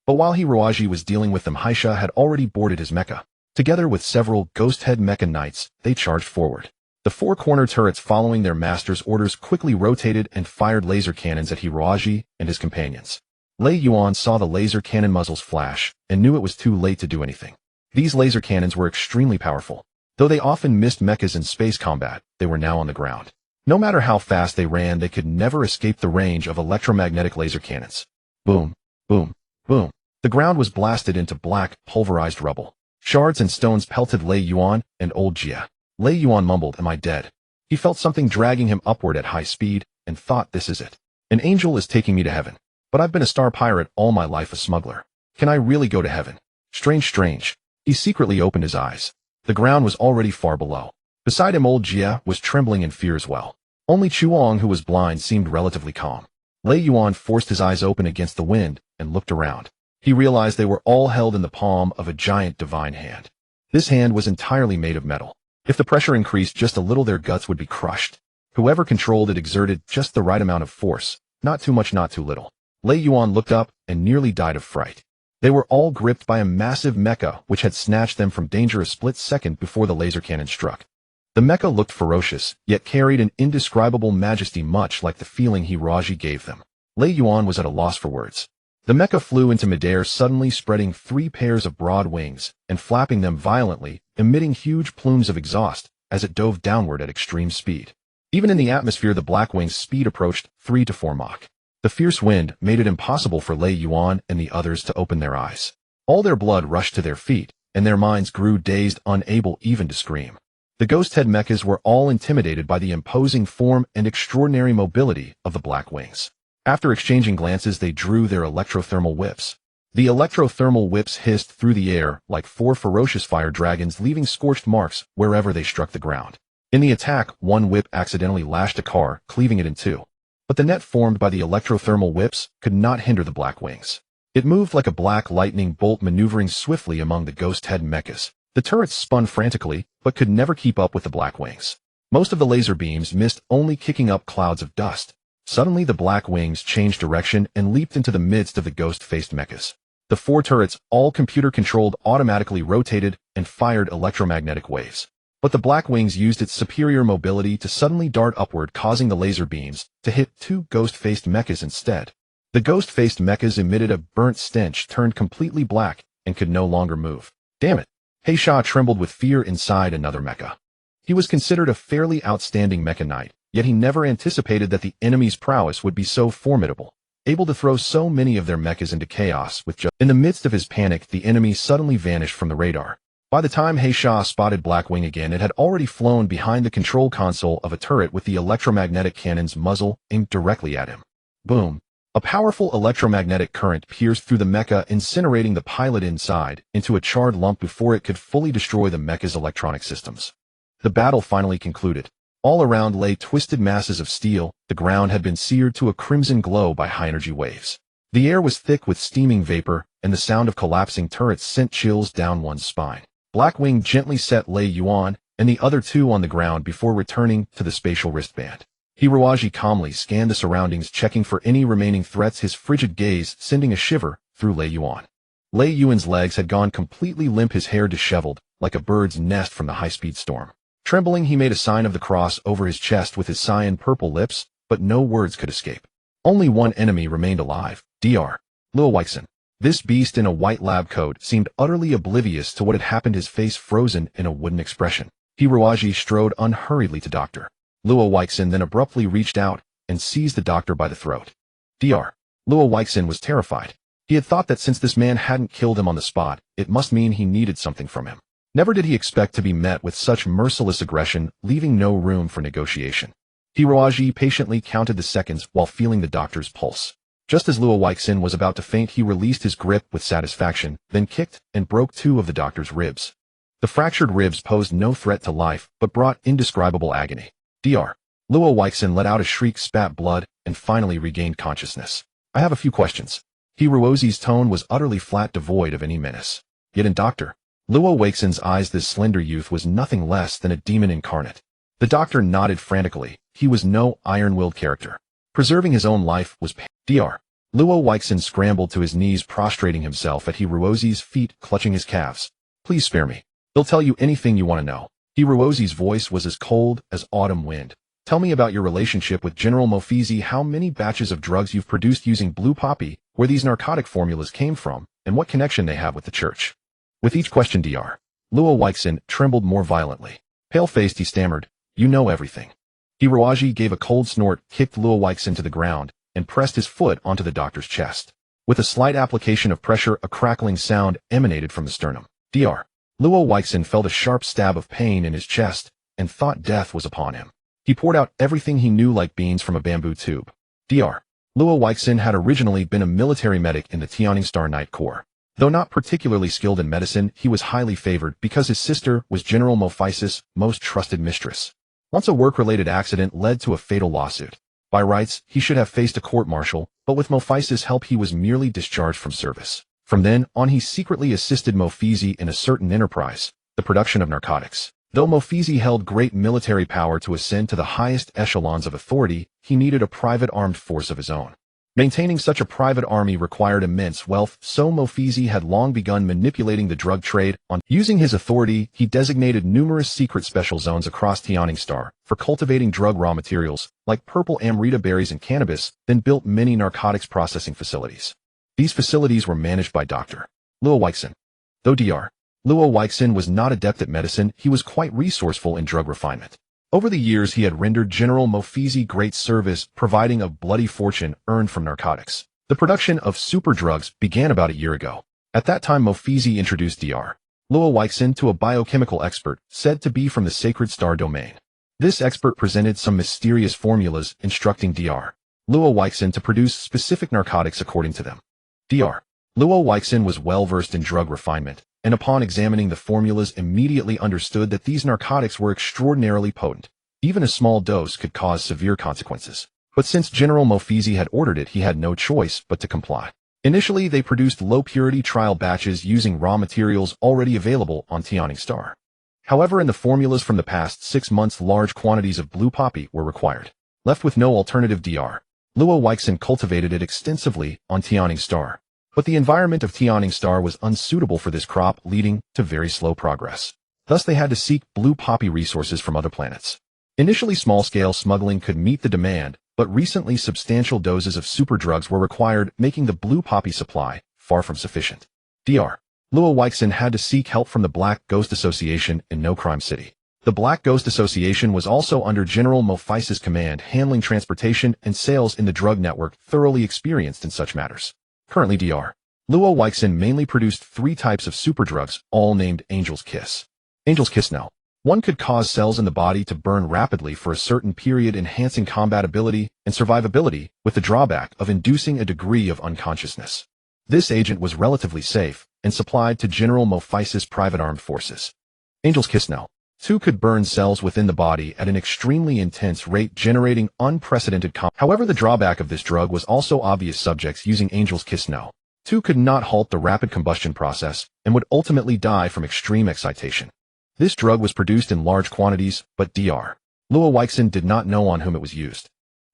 Speaker 1: But while Hiruaji was dealing with them, Haisha had already boarded his mecha. Together with several ghost-head mecha knights, they charged forward. The four-corner turrets following their master's orders quickly rotated and fired laser cannons at Hiruaji and his companions. Lei Yuan saw the laser cannon muzzles flash and knew it was too late to do anything. These laser cannons were extremely powerful. Though they often missed mechas in space combat, they were now on the ground. No matter how fast they ran, they could never escape the range of electromagnetic laser cannons. Boom, boom, boom. The ground was blasted into black, pulverized rubble. Shards and stones pelted Lei Yuan and old Jia. Lei Yuan mumbled, "Am I dead?" He felt something dragging him upward at high speed and thought, "This is it. An angel is taking me to heaven. But I've been a star pirate all my life, a smuggler. Can I really go to heaven? Strange, strange." He secretly opened his eyes. The ground was already far below. Beside him, old Jia was trembling in fear as well. Only Chuang, who was blind, seemed relatively calm. Lei Yuan forced his eyes open against the wind and looked around. He realized they were all held in the palm of a giant divine hand. This hand was entirely made of metal. If the pressure increased just a little, their guts would be crushed. Whoever controlled it exerted just the right amount of force, not too much, not too little. Lei Yuan looked up and nearly died of fright. They were all gripped by a massive mecha which had snatched them from danger a split second before the laser cannon struck. The mecha looked ferocious, yet carried an indescribable majesty, much like the feeling Hiruaji gave them. Lei Yuan was at a loss for words. The mecha flew into midair, suddenly spreading 3 pairs of broad wings and flapping them violently, emitting huge plumes of exhaust as it dove downward at extreme speed. Even in the atmosphere, the black wing's speed approached 3 to 4 Mach. The fierce wind made it impossible for Lei Yuan and the others to open their eyes. All their blood rushed to their feet, and their minds grew dazed, unable even to scream. The ghost-head mechas were all intimidated by the imposing form and extraordinary mobility of the black wings. After exchanging glances, they drew their electrothermal whips. The electrothermal whips hissed through the air like 4 ferocious fire dragons, leaving scorched marks wherever they struck the ground. In the attack, one whip accidentally lashed a car, cleaving it in 2. But the net formed by the electrothermal whips could not hinder the black wings. It moved like a black lightning bolt, maneuvering swiftly among the ghost-head mechas. The turrets spun frantically, but could never keep up with the black wings. Most of the laser beams missed, only kicking up clouds of dust. Suddenly, the black wings changed direction and leaped into the midst of the ghost-faced mechas. The 4 turrets, all computer-controlled, automatically rotated and fired electromagnetic waves. But the black wings used its superior mobility to suddenly dart upward, causing the laser beams to hit 2 ghost-faced mechas instead. The ghost-faced mechas emitted a burnt stench, turned completely black, and could no longer move. Damn it! Heisha trembled with fear inside another mecha. He was considered a fairly outstanding mecha knight, yet he never anticipated that the enemy's prowess would be so formidable, able to throw so many of their mechas into chaos with just— In the midst of his panic, the enemy suddenly vanished from the radar. By the time Heisha spotted Blackwing again, it had already flown behind the control console of a turret with the electromagnetic cannon's muzzle aimed directly at him. Boom! A powerful electromagnetic current pierced through the mecha, incinerating the pilot inside into a charred lump before it could fully destroy the mecha's electronic systems. The battle finally concluded. All around lay twisted masses of steel. The ground had been seared to a crimson glow by high-energy waves. The air was thick with steaming vapor, and the sound of collapsing turrets sent chills down one's spine. Blackwing gently set Lei Yuan and the other 2 on the ground before returning to the spatial wristband. Hiruaji calmly scanned the surroundings, checking for any remaining threats, his frigid gaze sending a shiver through Lei Yuan. Lei Yuan's legs had gone completely limp, his hair disheveled like a bird's nest from the high-speed storm. Trembling, he made a sign of the cross over his chest with his cyan-purple lips, but no words could escape. Only one enemy remained alive, Dr. Luo Weixin. This beast in a white lab coat seemed utterly oblivious to what had happened, his face frozen in a wooden expression. Hiruaji strode unhurriedly to Dr. Luo Weixin, then abruptly reached out and seized the doctor by the throat. Dr. Luo Weixin was terrified. He had thought that since this man hadn't killed him on the spot, it must mean he needed something from him. Never did he expect to be met with such merciless aggression, leaving no room for negotiation. Hiruaji patiently counted the seconds while feeling the doctor's pulse. Just as Luo Weixin was about to faint, he released his grip with satisfaction, then kicked and broke 2 of the doctor's ribs. The fractured ribs posed no threat to life, but brought indescribable agony. Dr. Luo Weixin let out a shriek, spat blood, and finally regained consciousness. I have a few questions. Hiruozi's tone was utterly flat, devoid of any menace. Yet in Dr. Luo Weixin's eyes this slender youth was nothing less than a demon incarnate. The doctor nodded frantically. He was no iron-willed character. Preserving his own life was pain. Dr. Luo Weixin scrambled to his knees, prostrating himself at Hiruozi's feet, clutching his calves. Please spare me. They'll tell you anything you want to know. Hiruozi's voice was as cold as autumn wind. Tell me about your relationship with General Mofizi, how many batches of drugs you've produced using blue poppy, where these narcotic formulas came from, and what connection they have with the church. With each question, Dr. Luo Weixin trembled more violently. Pale-faced, he stammered, "You know everything." Hiruozi gave a cold snort, kicked Luo Weixin to the ground, and pressed his foot onto the doctor's chest. With a slight application of pressure, a crackling sound emanated from the sternum. Dr. Luo Weixin felt a sharp stab of pain in his chest, and thought death was upon him. He poured out everything he knew like beans from a bamboo tube. Dr. Luo Weixin had originally been a military medic in the Tianning Star Night Corps. Though not particularly skilled in medicine, he was highly favored because his sister was General Mophisis' most trusted mistress. Once a work-related accident led to a fatal lawsuit. By rights, he should have faced a court-martial, but with Mophisis' help he was merely discharged from service. From then on, he secretly assisted Mofizi in a certain enterprise, the production of narcotics. Though Mofizi held great military power, to ascend to the highest echelons of authority, he needed a private armed force of his own. Maintaining such a private army required immense wealth, so Mofizi had long begun manipulating the drug trade. Using his authority, he designated numerous secret special zones across Tianning Star for cultivating drug raw materials, like purple amarita berries and cannabis, then built many narcotics processing facilities. These facilities were managed by Dr. Luo Weixin. Though Dr. Luo Weixin was not adept at medicine, he was quite resourceful in drug refinement. Over the years, he had rendered General Mofizi great service, providing a bloody fortune earned from narcotics. The production of super drugs began about a year ago. At that time, Mofizi introduced Dr. Luo Weixin to a biochemical expert, said to be from the Sacred Star domain. This expert presented some mysterious formulas, instructing Dr. Luo Weixin to produce specific narcotics according to them. Dr. Luo Weixin was well versed in drug refinement, and upon examining the formulas immediately understood that these narcotics were extraordinarily potent. Even a small dose could cause severe consequences. But since General Mofizi had ordered it, he had no choice but to comply. Initially, they produced low-purity trial batches using raw materials already available on Tianning Star. However, in the formulas from the past 6 months, large quantities of blue poppy were required. Left with no alternative, Dr. Luo Weixin cultivated it extensively on Tianning Star. But the environment of Tianning Star was unsuitable for this crop, leading to very slow progress. Thus they had to seek blue poppy resources from other planets. Initially, small-scale smuggling could meet the demand, but recently substantial doses of superdrugs were required, making the blue poppy supply far from sufficient. Dr. Luo Weixin had to seek help from the Black Ghost Association in No Crime City. The Black Ghost Association was also under General Mophisis' command, handling transportation and sales in the drug network, thoroughly experienced in such matters. Currently, Dr. Luo Weixin mainly produced 3 types of superdrugs, all named Angel's Kiss. Angel's Kiss now. One could cause cells in the body to burn rapidly for a certain period, enhancing combatability and survivability, with the drawback of inducing a degree of unconsciousness. This agent was relatively safe and supplied to General Mophisis' private armed forces. Angel's Kiss now. 2 could burn cells within the body at an extremely intense rate, generating unprecedented However, the drawback of this drug was also obvious. Subjects using Angel's Kiss No. 2 could not halt the rapid combustion process and would ultimately die from extreme excitation. This drug was produced in large quantities, but Dr. Luo Weixin did not know on whom it was used.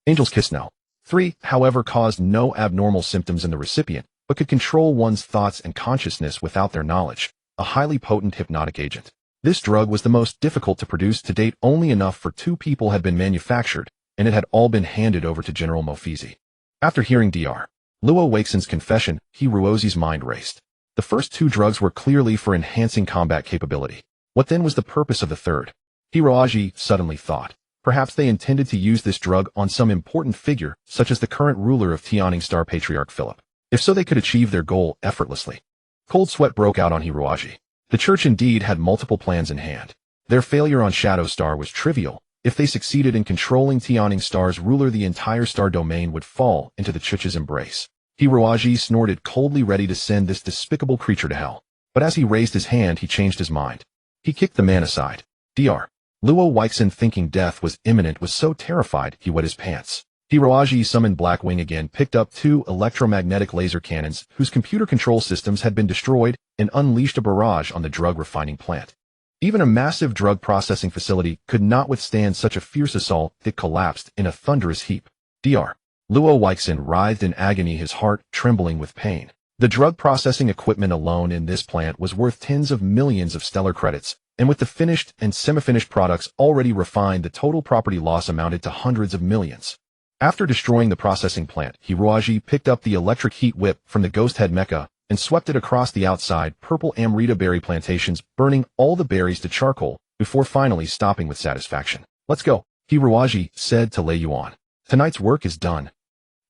Speaker 1: Angel's Kiss No. 3, however, caused no abnormal symptoms in the recipient, but could control one's thoughts and consciousness without their knowledge, a highly potent hypnotic agent. This drug was the most difficult to produce to date. Only enough for 2 people had been manufactured, and it had all been handed over to General Mofizi. After hearing Dr. Luo Weixin's confession, Hiruozi's mind raced. The first 2 drugs were clearly for enhancing combat capability. What then was the purpose of the third? Hiruozi suddenly thought. Perhaps they intended to use this drug on some important figure, such as the current ruler of Tianning Star, Patriarch Philip. If so, they could achieve their goal effortlessly. Cold sweat broke out on Hiruozi. The church indeed had multiple plans in hand. Their failure on Shadow Star was trivial. If they succeeded in controlling Tianning Star's ruler, the entire star domain would fall into the church's embrace. Hiruozi snorted coldly, ready to send this despicable creature to hell. But as he raised his hand, he changed his mind. He kicked the man aside. Dr. Luo Weixin, thinking death was imminent, was so terrified he wet his pants. Hiroaji summoned Blackwing again, picked up 2 electromagnetic laser cannons whose computer control systems had been destroyed, and unleashed a barrage on the drug refining plant. Even a massive drug processing facility could not withstand such a fierce assault. It collapsed in a thunderous heap. Dr. Luo Weixin writhed in agony, his heart trembling with pain. The drug processing equipment alone in this plant was worth tens of millions of stellar credits, and with the finished and semi-finished products already refined, the total property loss amounted to hundreds of millions. After destroying the processing plant, Hiroaji picked up the electric heat whip from the ghost head mecha and swept it across the outside purple amrita berry plantations, burning all the berries to charcoal before finally stopping with satisfaction. "Let's go," Hiroaji said to Lei Yuan. "Tonight's work is done."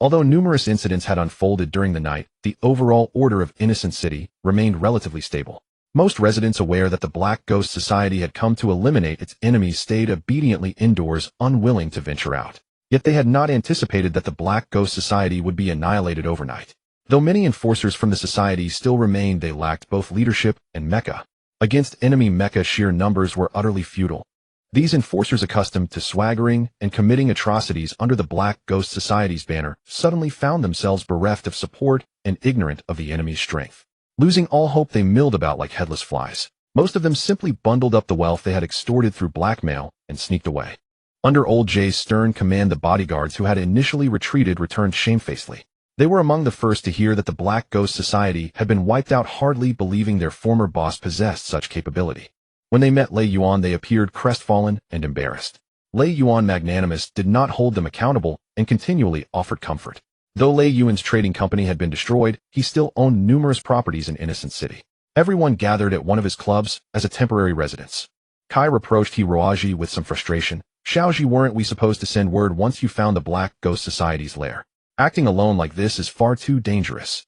Speaker 1: Although numerous incidents had unfolded during the night, the overall order of Innocent City remained relatively stable. Most residents, aware that the Black Ghost Society had come to eliminate its enemies, stayed obediently indoors, unwilling to venture out. Yet they had not anticipated that the Black Ghost Society would be annihilated overnight. Though many enforcers from the society still remained, they lacked both leadership and mecha. Against enemy mecha, sheer numbers were utterly futile. These enforcers, accustomed to swaggering and committing atrocities under the Black Ghost Society's banner, suddenly found themselves bereft of support and ignorant of the enemy's strength. Losing all hope, they milled about like headless flies. Most of them simply bundled up the wealth they had extorted through blackmail and sneaked away. Under Old Jay's stern command, the bodyguards who had initially retreated returned shamefacedly. They were among the first to hear that the Black Ghost Society had been wiped out, hardly believing their former boss possessed such capability. When they met Lei Yuan, they appeared crestfallen and embarrassed. Lei Yuan, magnanimous, did not hold them accountable and continually offered comfort. Though Lei Yuan's trading company had been destroyed, he still owned numerous properties in Innocent City. Everyone gathered at one of his clubs as a temporary residence. Kai reproached Hiroaji with some frustration. "Xiaoji, weren't we supposed to send word once you found the Black Ghost Society's lair? Acting alone like this is far too dangerous."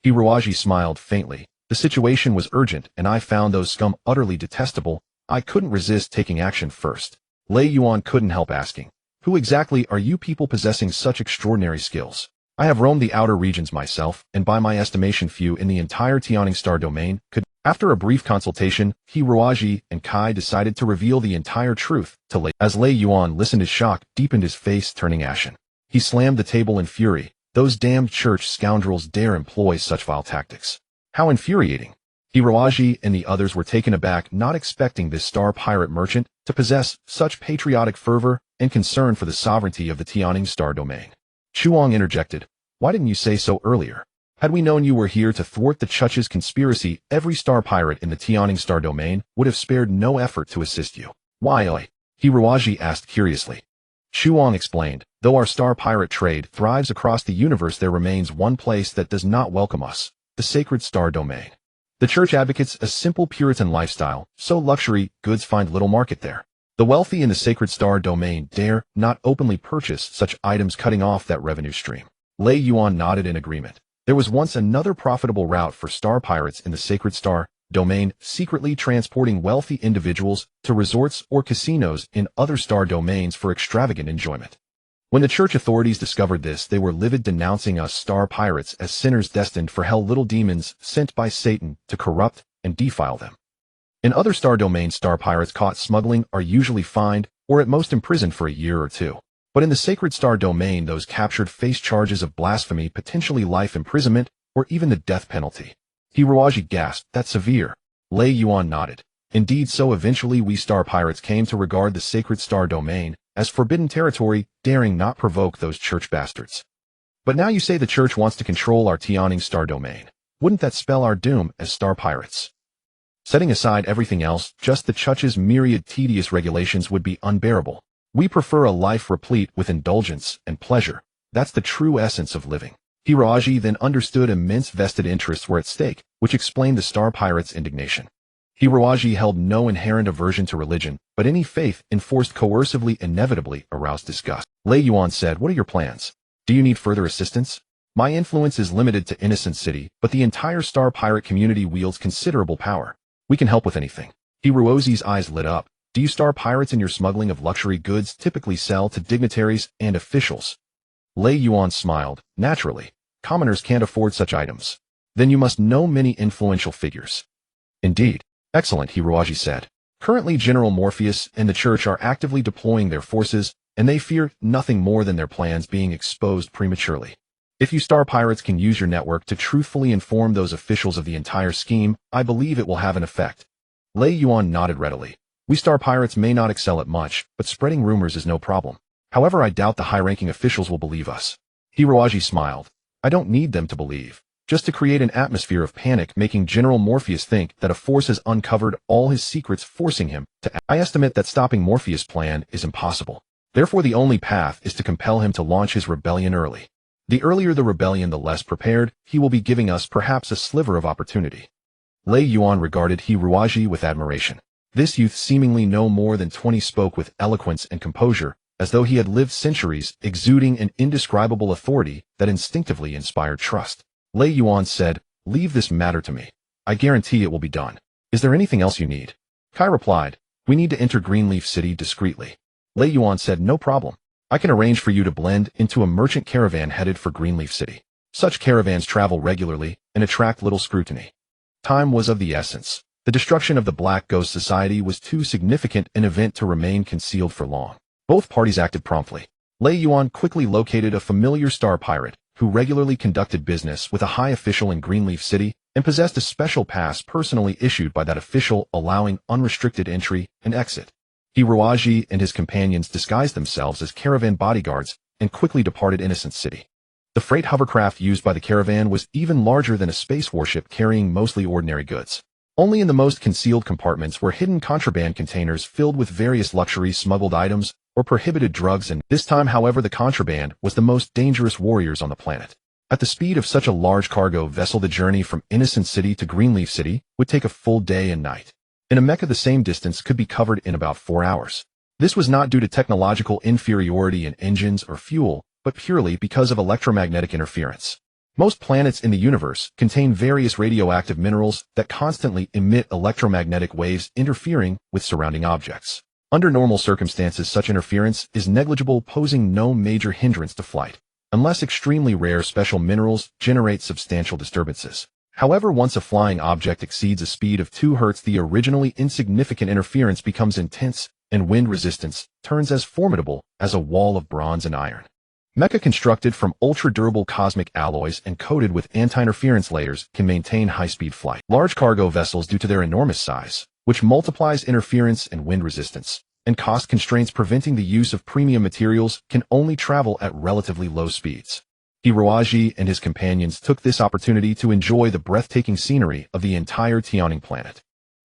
Speaker 1: Hiroaji smiled faintly. "The situation was urgent, and I found those scum utterly detestable. I couldn't resist taking action first." Lei Yuan couldn't help asking, "Who exactly are you people possessing such extraordinary skills?" "I have roamed the outer regions myself, and by my estimation few in the entire Tianing Star domain could." After a brief consultation, Hiroaji and Kai decided to reveal the entire truth to Lei. As Lei Yuan listened, his shock deepened, his face turning ashen. He slammed the table in fury. "Those damned church scoundrels dare employ such vile tactics. How infuriating." Hiroaji and the others were taken aback, not expecting this star pirate merchant to possess such patriotic fervor and concern for the sovereignty of the Tianing Star domain. Chuang interjected, "Why didn't you say so earlier? Had we known you were here to thwart the Church's conspiracy, every star pirate in the Tianing Star domain would have spared no effort to assist you." "Why?" Hiroaji asked curiously. Chuang explained, "Though our star pirate trade thrives across the universe, there remains one place that does not welcome us, the sacred star domain. The Church advocates a simple Puritan lifestyle, so luxury goods find little market there. The wealthy in the sacred star domain dare not openly purchase such items, cutting off that revenue stream." Lei Yuan nodded in agreement. There was once another profitable route for star pirates in the sacred star domain, secretly transporting wealthy individuals to resorts or casinos in other star domains for extravagant enjoyment. When the church authorities discovered this, they were livid, denouncing us star pirates as sinners destined for hell, little demons sent by Satan to corrupt and defile them. In other star domains, star pirates caught smuggling are usually fined or at most imprisoned for a year or two. But in the sacred star domain, those captured face charges of blasphemy, potentially life imprisonment, or even the death penalty. Hiroaji gasped, "That's severe." Lei Yuan nodded. "Indeed so. Eventually we star pirates came to regard the sacred star domain as forbidden territory, daring not provoke those church bastards. But now you say the church wants to control our Tianing Star domain. Wouldn't that spell our doom as star pirates? Setting aside everything else, just the church's myriad tedious regulations would be unbearable. We prefer a life replete with indulgence and pleasure. That's the true essence of living." Hiroaji then understood immense vested interests were at stake, which explained the star pirates' indignation. Hiroaji held no inherent aversion to religion, but any faith enforced coercively inevitably aroused disgust. Lei Yuan said, "What are your plans? Do you need further assistance? My influence is limited to Innocent City, but the entire star pirate community wields considerable power. We can help with anything." Hiroaji's eyes lit up. "Do you star pirates in your smuggling of luxury goods typically sell to dignitaries and officials?" Lei Yuan smiled. "Naturally. Commoners can't afford such items. Then you must know many influential figures." "Indeed." "Excellent," Hiroaji said. Currently, General Morpheus and the Church are actively deploying their forces, and they fear nothing more than their plans being exposed prematurely. If you Star Pirates can use your network to truthfully inform those officials of the entire scheme, I believe it will have an effect. Lei Yuan nodded readily. We Star Pirates may not excel at much, but spreading rumors is no problem. However, I doubt the high-ranking officials will believe us. Hiroaji smiled. I don't need them to believe. Just to create an atmosphere of panic, making General Morpheus think that a force has uncovered all his secrets, forcing him to act. I estimate that stopping Morpheus' plan is impossible. Therefore, the only path is to compel him to launch his rebellion early. The earlier the rebellion, the less prepared he will be, giving us perhaps a sliver of opportunity. Lei Yuan regarded Hiroaji with admiration. This youth, seemingly no more than 20, spoke with eloquence and composure, as though he had lived centuries, exuding an indescribable authority that instinctively inspired trust. Lei Yuan said, "Leave this matter to me. I guarantee it will be done. Is there anything else you need?" Kai replied, "We need to enter Greenleaf City discreetly." Lei Yuan said, "No problem. I can arrange for you to blend into a merchant caravan headed for Greenleaf City. Such caravans travel regularly and attract little scrutiny." Time was of the essence. The destruction of the Black Ghost Society was too significant an event to remain concealed for long. Both parties acted promptly. Lei Yuan quickly located a familiar Star Pirate who regularly conducted business with a high official in Greenleaf City and possessed a special pass personally issued by that official, allowing unrestricted entry and exit. Hiroaji and his companions disguised themselves as caravan bodyguards and quickly departed Innocent City. The freight hovercraft used by the caravan was even larger than a space warship, carrying mostly ordinary goods. Only in the most concealed compartments were hidden contraband containers filled with various luxury smuggled items or prohibited drugs, and this time, however, the contraband was the most dangerous warriors on the planet. At the speed of such a large cargo vessel, the journey from Innocent City to Greenleaf City would take a full day and night. In a mecha, the same distance could be covered in about 4 hours. This was not due to technological inferiority in engines or fuel, but purely because of electromagnetic interference. Most planets in the universe contain various radioactive minerals that constantly emit electromagnetic waves, interfering with surrounding objects. Under normal circumstances, such interference is negligible, posing no major hindrance to flight, unless extremely rare special minerals generate substantial disturbances. However, once a flying object exceeds a speed of 2 Hz, the originally insignificant interference becomes intense, and wind resistance turns as formidable as a wall of bronze and iron. Mecha constructed from ultra-durable cosmic alloys and coated with anti-interference layers can maintain high-speed flight. Large cargo vessels, due to their enormous size, which multiplies interference and wind resistance, and cost constraints preventing the use of premium materials, can only travel at relatively low speeds. Hiroaji and his companions took this opportunity to enjoy the breathtaking scenery of the entire Tianing planet.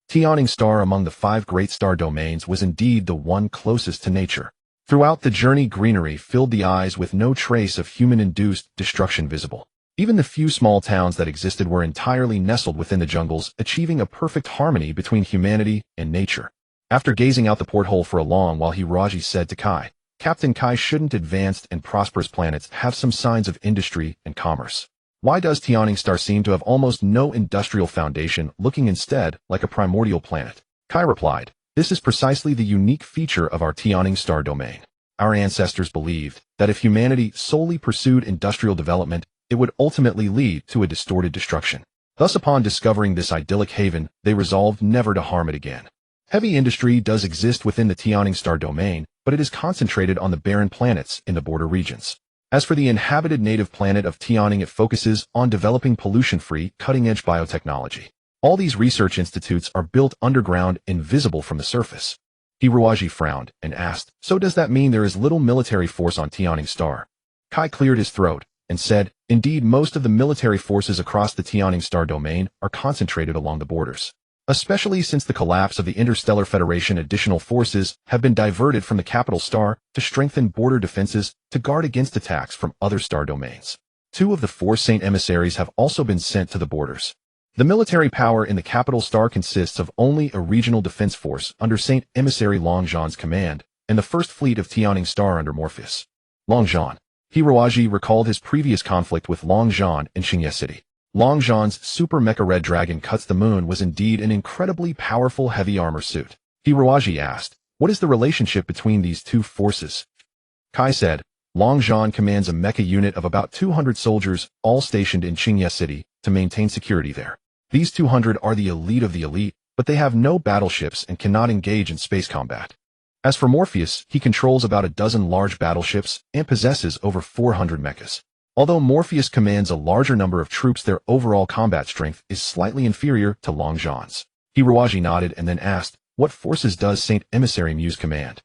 Speaker 1: Tianing Star, among the 5 great star domains, was indeed the one closest to nature. Throughout the journey, greenery filled the eyes with no trace of human-induced destruction visible. Even the few small towns that existed were entirely nestled within the jungles, achieving a perfect harmony between humanity and nature. After gazing out the porthole for a long while, Hiroaji said to Kai, "Captain Kai, shouldn't advanced and prosperous planets have some signs of industry and commerce? Why does Tianing Star seem to have almost no industrial foundation, looking instead like a primordial planet?" Kai replied, "This is precisely the unique feature of our Tianing Star domain. Our ancestors believed that if humanity solely pursued industrial development, it would ultimately lead to a distorted destruction. Thus, upon discovering this idyllic haven, they resolved never to harm it again. Heavy industry does exist within the Tianing Star domain, but it is concentrated on the barren planets in the border regions. As for the inhabited native planet of Tianing, it focuses on developing pollution-free, cutting-edge biotechnology. All these research institutes are built underground, invisible from the surface." Hiroaji frowned and asked, "So does that mean there is little military force on Tianing Star?" Kai cleared his throat and said, "Indeed, most of the military forces across the Tianing Star domain are concentrated along the borders. Especially since the collapse of the Interstellar Federation, additional forces have been diverted from the capital star to strengthen border defenses to guard against attacks from other star domains. 2 of the 4 Saint emissaries have also been sent to the borders. The military power in the capital star consists of only a regional defense force under Saint Emissary Longzhan's command and the first fleet of Tianing Star under Morpheus." Longzhan. Hiroaji recalled his previous conflict with Longzhan in Xingye City. Longzhan's super mecha Red Dragon Cuts the Moon was indeed an incredibly powerful heavy armor suit. Hiroaji asked, "What is the relationship between these 2 forces?" Kai said, "Longzhan commands a mecha unit of about 200 soldiers, all stationed in Xingye City, to maintain security there. These 200 are the elite of the elite, but they have no battleships and cannot engage in space combat. As for Morpheus, he controls about a dozen large battleships and possesses over 400 mechas. Although Morpheus commands a larger number of troops, their overall combat strength is slightly inferior to Long John's. Hirowaji nodded and then asked, "What forces does Saint Emissary Muse command?"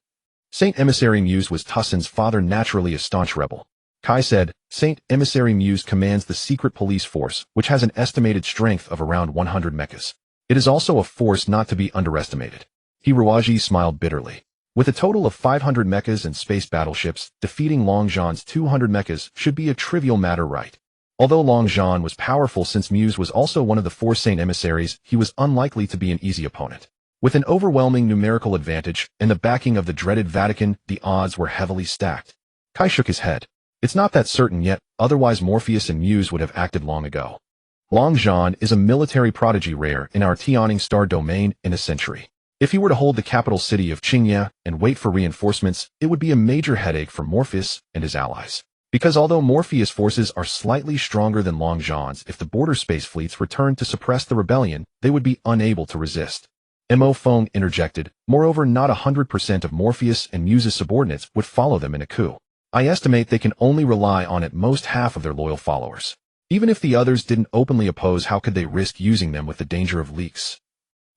Speaker 1: Saint Emissary Muse was Tussin's father, naturally a staunch rebel. Kai said, "Saint Emissary Muse commands the secret police force, which has an estimated strength of around 100 mechas. It is also a force not to be underestimated." Hirowaji smiled bitterly. With a total of 500 mechas and space battleships, defeating Long John's 200 mechas should be a trivial matter, right? Although Long John was powerful, since Muse was also one of the 4 Saint Emissaries, he was unlikely to be an easy opponent. With an overwhelming numerical advantage and the backing of the dreaded Vatican, the odds were heavily stacked. Kai shook his head. "It's not that certain yet, otherwise Morpheus and Muse would have acted long ago. Long John is a military prodigy, rare in our Yearning star domain in a century. If he were to hold the capital city of Qingya and wait for reinforcements, it would be a major headache for Morpheus and his allies. Because although Morpheus' forces are slightly stronger than Long John's, if the border space fleets returned to suppress the rebellion, they would be unable to resist." Mo Feng interjected, "Moreover, not 100% of Morpheus and Muse's subordinates would follow them in a coup. I estimate they can only rely on at most half of their loyal followers. Even if the others didn't openly oppose, how could they risk using them with the danger of leaks?"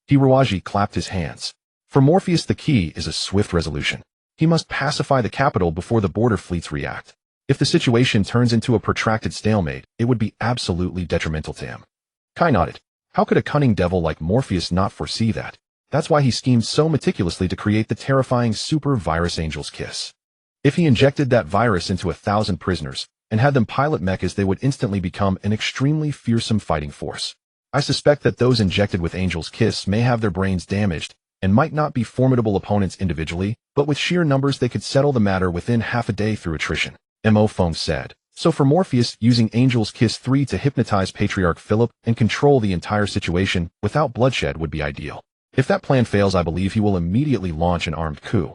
Speaker 1: Hirowaji clapped his hands. For Morpheus, the key is a swift resolution. He must pacify the capital before the border fleets react. If the situation turns into a protracted stalemate, it would be absolutely detrimental to him. Kai nodded. How could a cunning devil like Morpheus not foresee that? That's why he schemed so meticulously to create the terrifying super virus Angel's Kiss. If he injected that virus into 1,000 prisoners and had them pilot mechas, they would instantly become an extremely fearsome fighting force. I suspect that those injected with Angel's Kiss may have their brains damaged and might not be formidable opponents individually, but with sheer numbers they could settle the matter within half a day through attrition, Mo Feng said. So for Morpheus, using Angel's Kiss 3 to hypnotize Patriarch Philip and control the entire situation without bloodshed would be ideal. If that plan fails, I believe he will immediately launch an armed coup.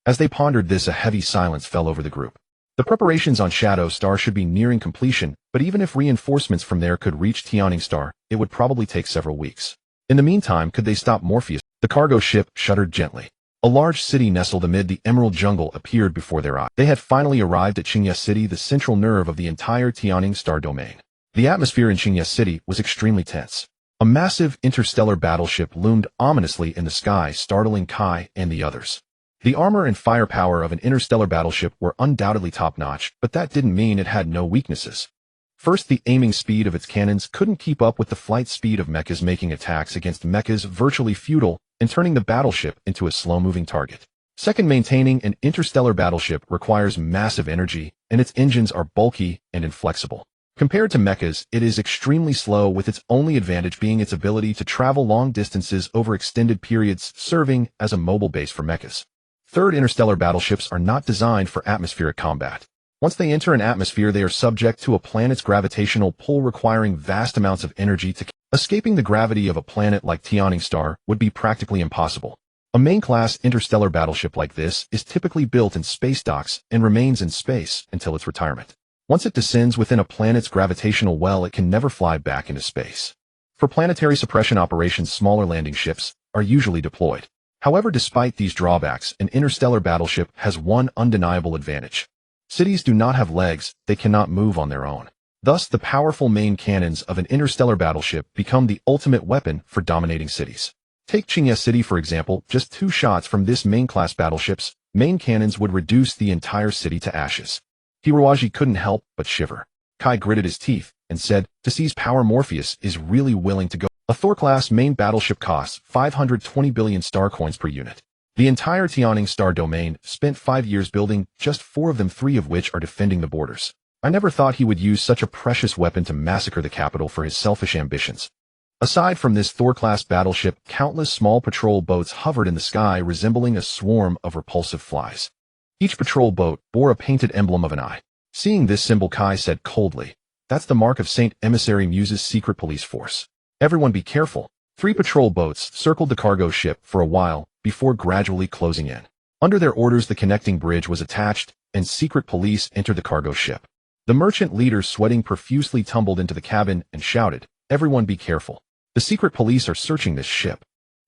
Speaker 1: As they pondered this, a heavy silence fell over the group. The preparations on Shadow Star should be nearing completion, but even if reinforcements from there could reach Yearning Star, it would probably take several weeks. In the meantime, could they stop Morpheus? The cargo ship shuddered gently. A large city nestled amid the emerald jungle appeared before their eyes. They had finally arrived at Qingya City, the central nerve of the entire Yearning Star domain. The atmosphere in Qingya City was extremely tense. A massive interstellar battleship loomed ominously in the sky, startling Kai and the others. The armor and firepower of an interstellar battleship were undoubtedly top-notch, but that didn't mean it had no weaknesses. First, the aiming speed of its cannons couldn't keep up with the flight speed of mechas, making attacks against mechas virtually futile and turning the battleship into a slow-moving target. Second, maintaining an interstellar battleship requires massive energy, and its engines are bulky and inflexible. Compared to mechas, it is extremely slow, with its only advantage being its ability to travel long distances over extended periods, serving as a mobile base for mechas. Third, interstellar battleships are not designed for atmospheric combat. Once they enter an atmosphere, they are subject to a planet's gravitational pull, requiring vast amounts of energy to escaping the gravity of a planet like Yearning Star would be practically impossible. A main-class interstellar battleship like this is typically built in space docks and remains in space until its retirement. Once it descends within a planet's gravitational well, it can never fly back into space. For planetary suppression operations, smaller landing ships are usually deployed. However, despite these drawbacks, an interstellar battleship has one undeniable advantage. Cities do not have legs, they cannot move on their own. Thus, the powerful main cannons of an interstellar battleship become the ultimate weapon for dominating cities. Take Qingya City for example, just 2 shots from this main-class battleship's main cannons would reduce the entire city to ashes. Hirowaji couldn't help but shiver. Kai gritted his teeth and said, to seize power, Morpheus is really willing to go. A Thor-class main battleship costs 520 billion star coins per unit. The entire Yearning Star domain spent 5 years building just 4 of them, 3 of which are defending the borders. I never thought he would use such a precious weapon to massacre the capital for his selfish ambitions. Aside from this Thor-class battleship, countless small patrol boats hovered in the sky, resembling a swarm of repulsive flies. Each patrol boat bore a painted emblem of an eye. Seeing this symbol, Kai said coldly, "That's the mark of Saint Emissary Muse's secret police force. Everyone be careful." 3 patrol boats circled the cargo ship for a while before gradually closing in. Under their orders, the connecting bridge was attached, and secret police entered the cargo ship. The merchant leader, sweating profusely, tumbled into the cabin and shouted, "Everyone be careful. The secret police are searching this ship."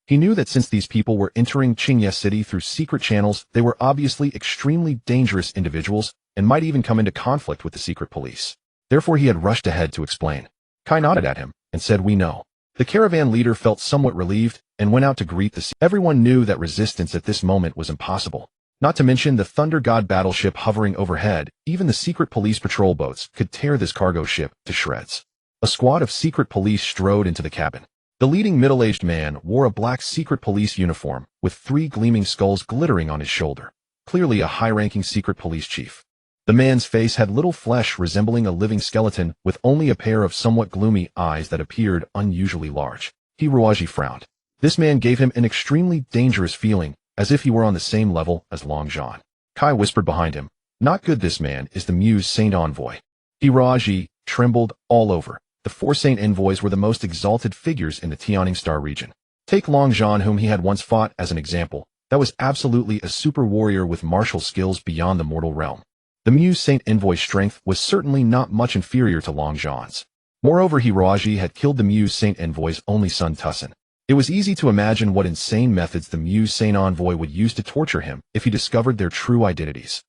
Speaker 1: He knew that since these people were entering Qingye City through secret channels, they were obviously extremely dangerous individuals and might even come into conflict with the secret police. Therefore he had rushed ahead to explain. Kai nodded at him and said, "We know." The caravan leader felt somewhat relieved and went out to greet the Everyone knew that resistance at this moment was impossible. Not to mention the Thunder God battleship hovering overhead, even the secret police patrol boats could tear this cargo ship to shreds. A squad of secret police strode into the cabin. The leading middle-aged man wore a black secret police uniform with 3 gleaming skulls glittering on his shoulder, clearly a high-ranking secret police chief. The man's face had little flesh resembling a living skeleton with only a pair of somewhat gloomy eyes that appeared unusually large. Hiroaji frowned. This man gave him an extremely dangerous feeling, as if he were on the same level as Long John. Kai whispered behind him, "Not good, this man is the Muse Saint Envoy." Hiroaji trembled all over. The 4 Saint Envoys were the most exalted figures in the Tianing Star region. Take Long John, whom he had once fought, as an example. That was absolutely a super warrior with martial skills beyond the mortal realm. The Muse Saint Envoy's strength was certainly not much inferior to Long John's. Moreover, Hiroaji had killed the Muse Saint Envoy's only son Tussin. It was easy to imagine what insane methods the Muse Saint Envoy would use to torture him if he discovered their true identities.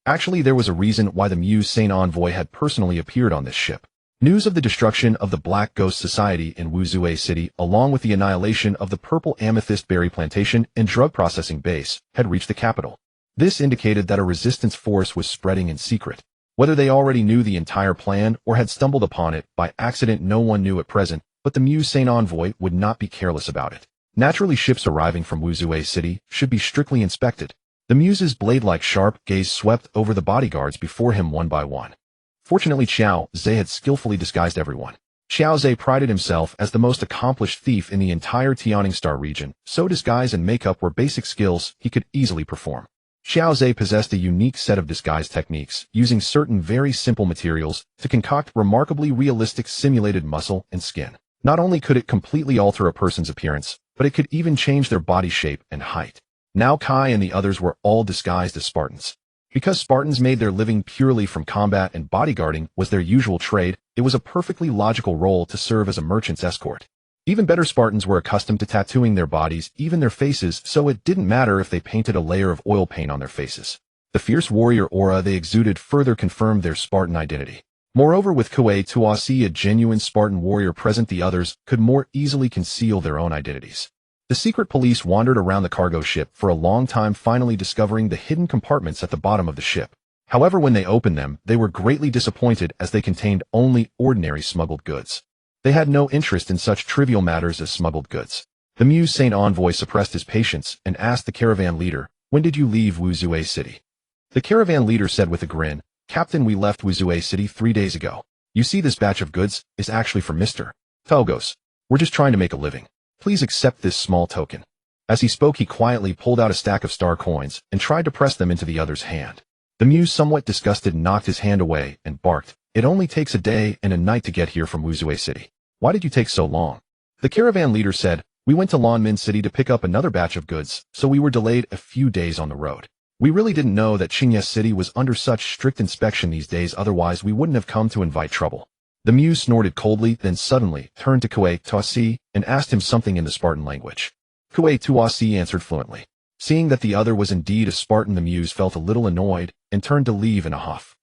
Speaker 1: Actually, there was a reason why the Muse Saint Envoy had personally appeared on this ship. News of the destruction of the Black Ghost Society in Wuzue City, along with the annihilation of the Purple Amethyst Berry Plantation and drug processing base, had reached the capital. This indicated that a resistance force was spreading in secret. Whether they already knew the entire plan or had stumbled upon it by accident, no one knew at present, but the Muse Saint Envoy would not be careless about it. Naturally, ships arriving from Wuzue City should be strictly inspected. The Muse's blade-like sharp gaze swept over the bodyguards before him one by one. Fortunately, Xiao Zhe had skillfully disguised everyone. Xiao Zhe prided himself as the most accomplished thief in the entire Tianing Star region, so disguise and makeup were basic skills he could easily perform. Xiao Zhe possessed a unique set of disguise techniques, using certain very simple materials to concoct remarkably realistic simulated muscle and skin. Not only could it completely alter a person's appearance, but it could even change their body shape and height. Now Kai and the others were all disguised as Spartans. Because Spartans made their living purely from combat and bodyguarding was their usual trade, it was a perfectly logical role to serve as a merchant's escort. Even better, Spartans were accustomed to tattooing their bodies, even their faces, so it didn't matter if they painted a layer of oil paint on their faces. The fierce warrior aura they exuded further confirmed their Spartan identity. Moreover, with Kuei Tuasi, a genuine Spartan warrior present, the others could more easily conceal their own identities. The secret police wandered around the cargo ship for a long time, finally discovering the hidden compartments at the bottom of the ship. However, when they opened them, they were greatly disappointed as they contained only ordinary smuggled goods. They had no interest in such trivial matters as smuggled goods. The Muse Saint Envoy suppressed his patience and asked the caravan leader, "When did you leave Wuzue City?" The caravan leader said with a grin, "Captain, we left Wuzue City 3 days ago. You see, this batch of goods is actually for Mr. Togos. We're just trying to make a living. Please accept this small token." As he spoke, he quietly pulled out a stack of star coins and tried to press them into the other's hand. The Muse, somewhat disgusted, knocked his hand away and barked, "It only takes a day and a night to get here from Wuzue City. Why did you take so long?" The caravan leader said, "We went to Lanmin City to pick up another batch of goods, so we were delayed a few days on the road. We really didn't know that Qingye City was under such strict inspection these days, otherwise we wouldn't have come to invite trouble." The Muse snorted coldly, then suddenly turned to Kuei Tuasi and asked him something in the Spartan language. Kuei Tuasi answered fluently. Seeing that the other was indeed a Spartan, the Muse felt a little annoyed and turned to leave in a huff.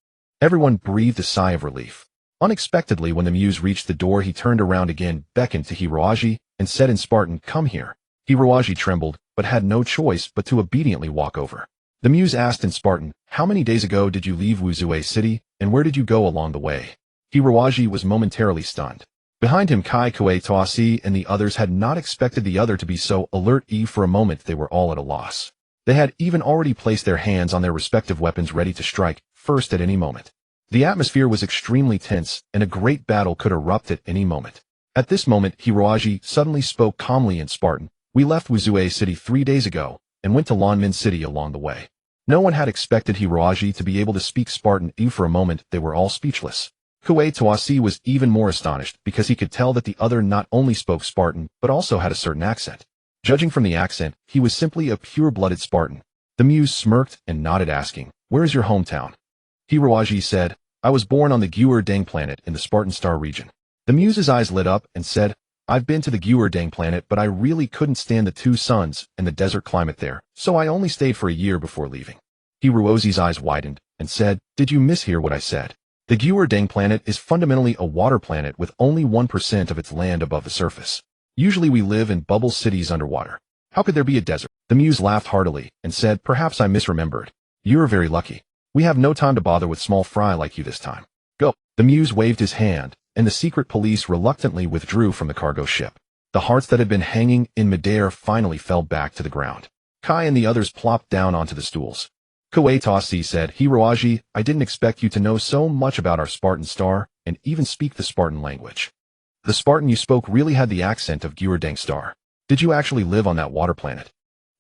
Speaker 1: Everyone breathed a sigh of relief. Unexpectedly, when the Muse reached the door, he turned around again, beckoned to Hiroaji, and said in Spartan, "Come here." Hiroaji trembled, but had no choice but to obediently walk over. The Muse asked in Spartan, "How many days ago did you leave Wuzue City, and where did you go along the way?" Hiroaji was momentarily stunned. Behind him, Kuei Tuasi and the others had not expected the other to be so alert. For a moment, they were all at a loss. They had even already placed their hands on their respective weapons, ready to strike first at any moment. The atmosphere was extremely tense, and a great battle could erupt at any moment. At this moment, Hiroaji suddenly spoke calmly in Spartan, "We left Wuzue City 3 days ago, and went to Lanmin City along the way." No one had expected Hiroaji to be able to speak Spartan. For a moment, they were all speechless. Kuei Tuasi was even more astonished, because he could tell that the other not only spoke Spartan, but also had a certain accent. Judging from the accent, he was simply a pure-blooded Spartan. The Muse smirked and nodded, asking, "Where is your hometown?" Hiroaji said, "I was born on the Gyur Deng planet in the Spartan Star region." The Muse's eyes lit up and said, I've been to the Yearning planet, but I really couldn't stand the two suns and the desert climate there, so I only stayed for a year before leaving. Hirozi's eyes widened and said, did you mishear what I said? The Yearning planet is fundamentally a water planet with only 1% of its land above the surface. Usually we live in bubble cities underwater. How could there be a desert? The muse laughed heartily and said, perhaps I misremembered. You're very lucky. We have no time to bother with small fry like you this time. Go. The muse waved his hand, and the secret police reluctantly withdrew from the cargo ship. The hearts that had been hanging in midair finally fell back to the ground. Kai and the others plopped down onto the stools. Kuetasi said, Hiroji, I didn't expect you to know so much about our Spartan star, and even speak the Spartan language. The Spartan you spoke really had the accent of Yearning star. Did you actually live on that water planet?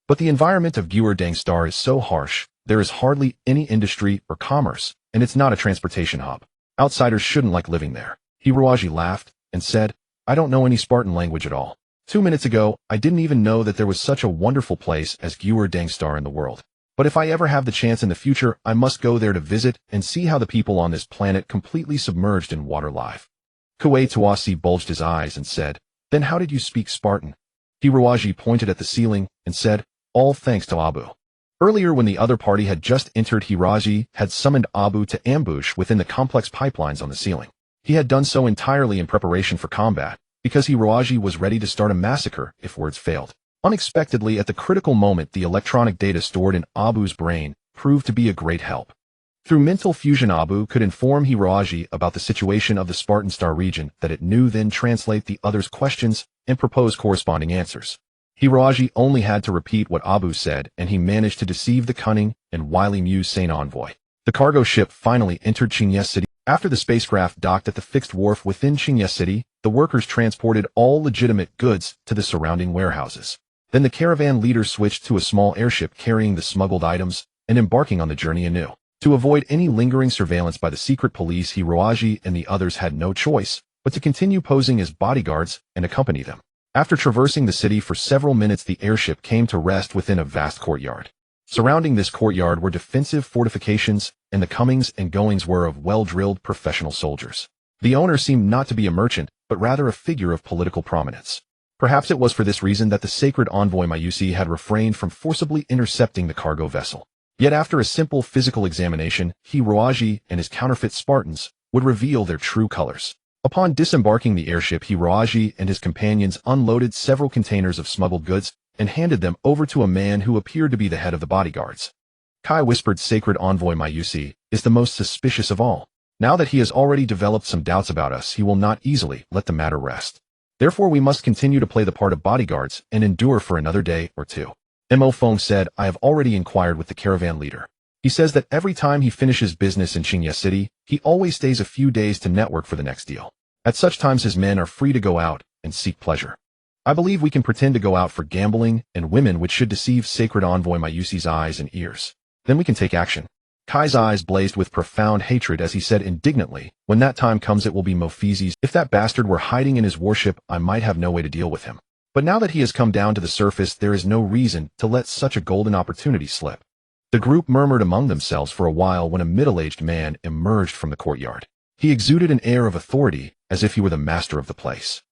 Speaker 1: But the environment of Yearning star is so harsh, there is hardly any industry or commerce, and it's not a transportation hub. Outsiders shouldn't like living there. Hiroji laughed and said, I don't know any Spartan language at all. 2 minutes ago, I didn't even know that there was such a wonderful place as Yearning star in the world. But if I ever have the chance in the future, I must go there to visit and see how the people on this planet completely submerged in water live. Kuetasi bulged his eyes and said, then how did you speak Spartan? Hiroji pointed at the ceiling and said, all thanks to Abu. Earlier when the other party had just entered, Hiroji had summoned Abu to ambush within the complex pipelines on the ceiling. He had done so entirely in preparation for combat, because Hiroji was ready to start a massacre if words failed. Unexpectedly, at the critical moment, the electronic data stored in Abu's brain proved to be a great help. Through mental fusion, Abu could inform Hiroji about the situation of the Spartan Star region that it knew, then translate the other's questions and propose corresponding answers. Hiroji only had to repeat what Abu said, and he managed to deceive the cunning and wily Muse Sane envoy. The cargo ship finally entered Qingye City. After the spacecraft docked at the fixed wharf within Qingye City, the workers transported all legitimate goods to the surrounding warehouses. Then the caravan leader switched to a small airship carrying the smuggled items and embarking on the journey anew. To avoid any lingering surveillance by the secret police, Hiroji and the others had no choice but to continue posing as bodyguards and accompany them. After traversing the city for several minutes, the airship came to rest within a vast courtyard. Surrounding this courtyard were defensive fortifications, and the comings and goings were of well-drilled professional soldiers. The owner seemed not to be a merchant, but rather a figure of political prominence. Perhaps it was for this reason that the sacred envoy Mayusi had refrained from forcibly intercepting the cargo vessel. Yet after a simple physical examination, Hiroji and his counterfeit Spartans would reveal their true colors. Upon disembarking the airship, Hiroji and his companions unloaded several containers of smuggled goods and handed them over to a man who appeared to be the head of the bodyguards. Kai whispered, sacred envoy Mayusi is the most suspicious of all. Now that he has already developed some doubts about us, he will not easily let the matter rest. Therefore we must continue to play the part of bodyguards and endure for another day or two. Mo Feng said, I have already inquired with the caravan leader. He says that every time he finishes business in Qingye City, he always stays a few days to network for the next deal. At such times his men are free to go out and seek pleasure. I believe we can pretend to go out for gambling and women, which should deceive sacred envoy Mayusi's eyes and ears. Then we can take action. Kai's eyes blazed with profound hatred as he said indignantly, when that time comes it will be Mofizi's. If that bastard were hiding in his warship, I might have no way to deal with him. But now that he has come down to the surface, there is no reason to let such a golden opportunity slip. The group murmured among themselves for a while when a middle-aged man emerged from the courtyard. He exuded an air of authority, as if he were the master of the place.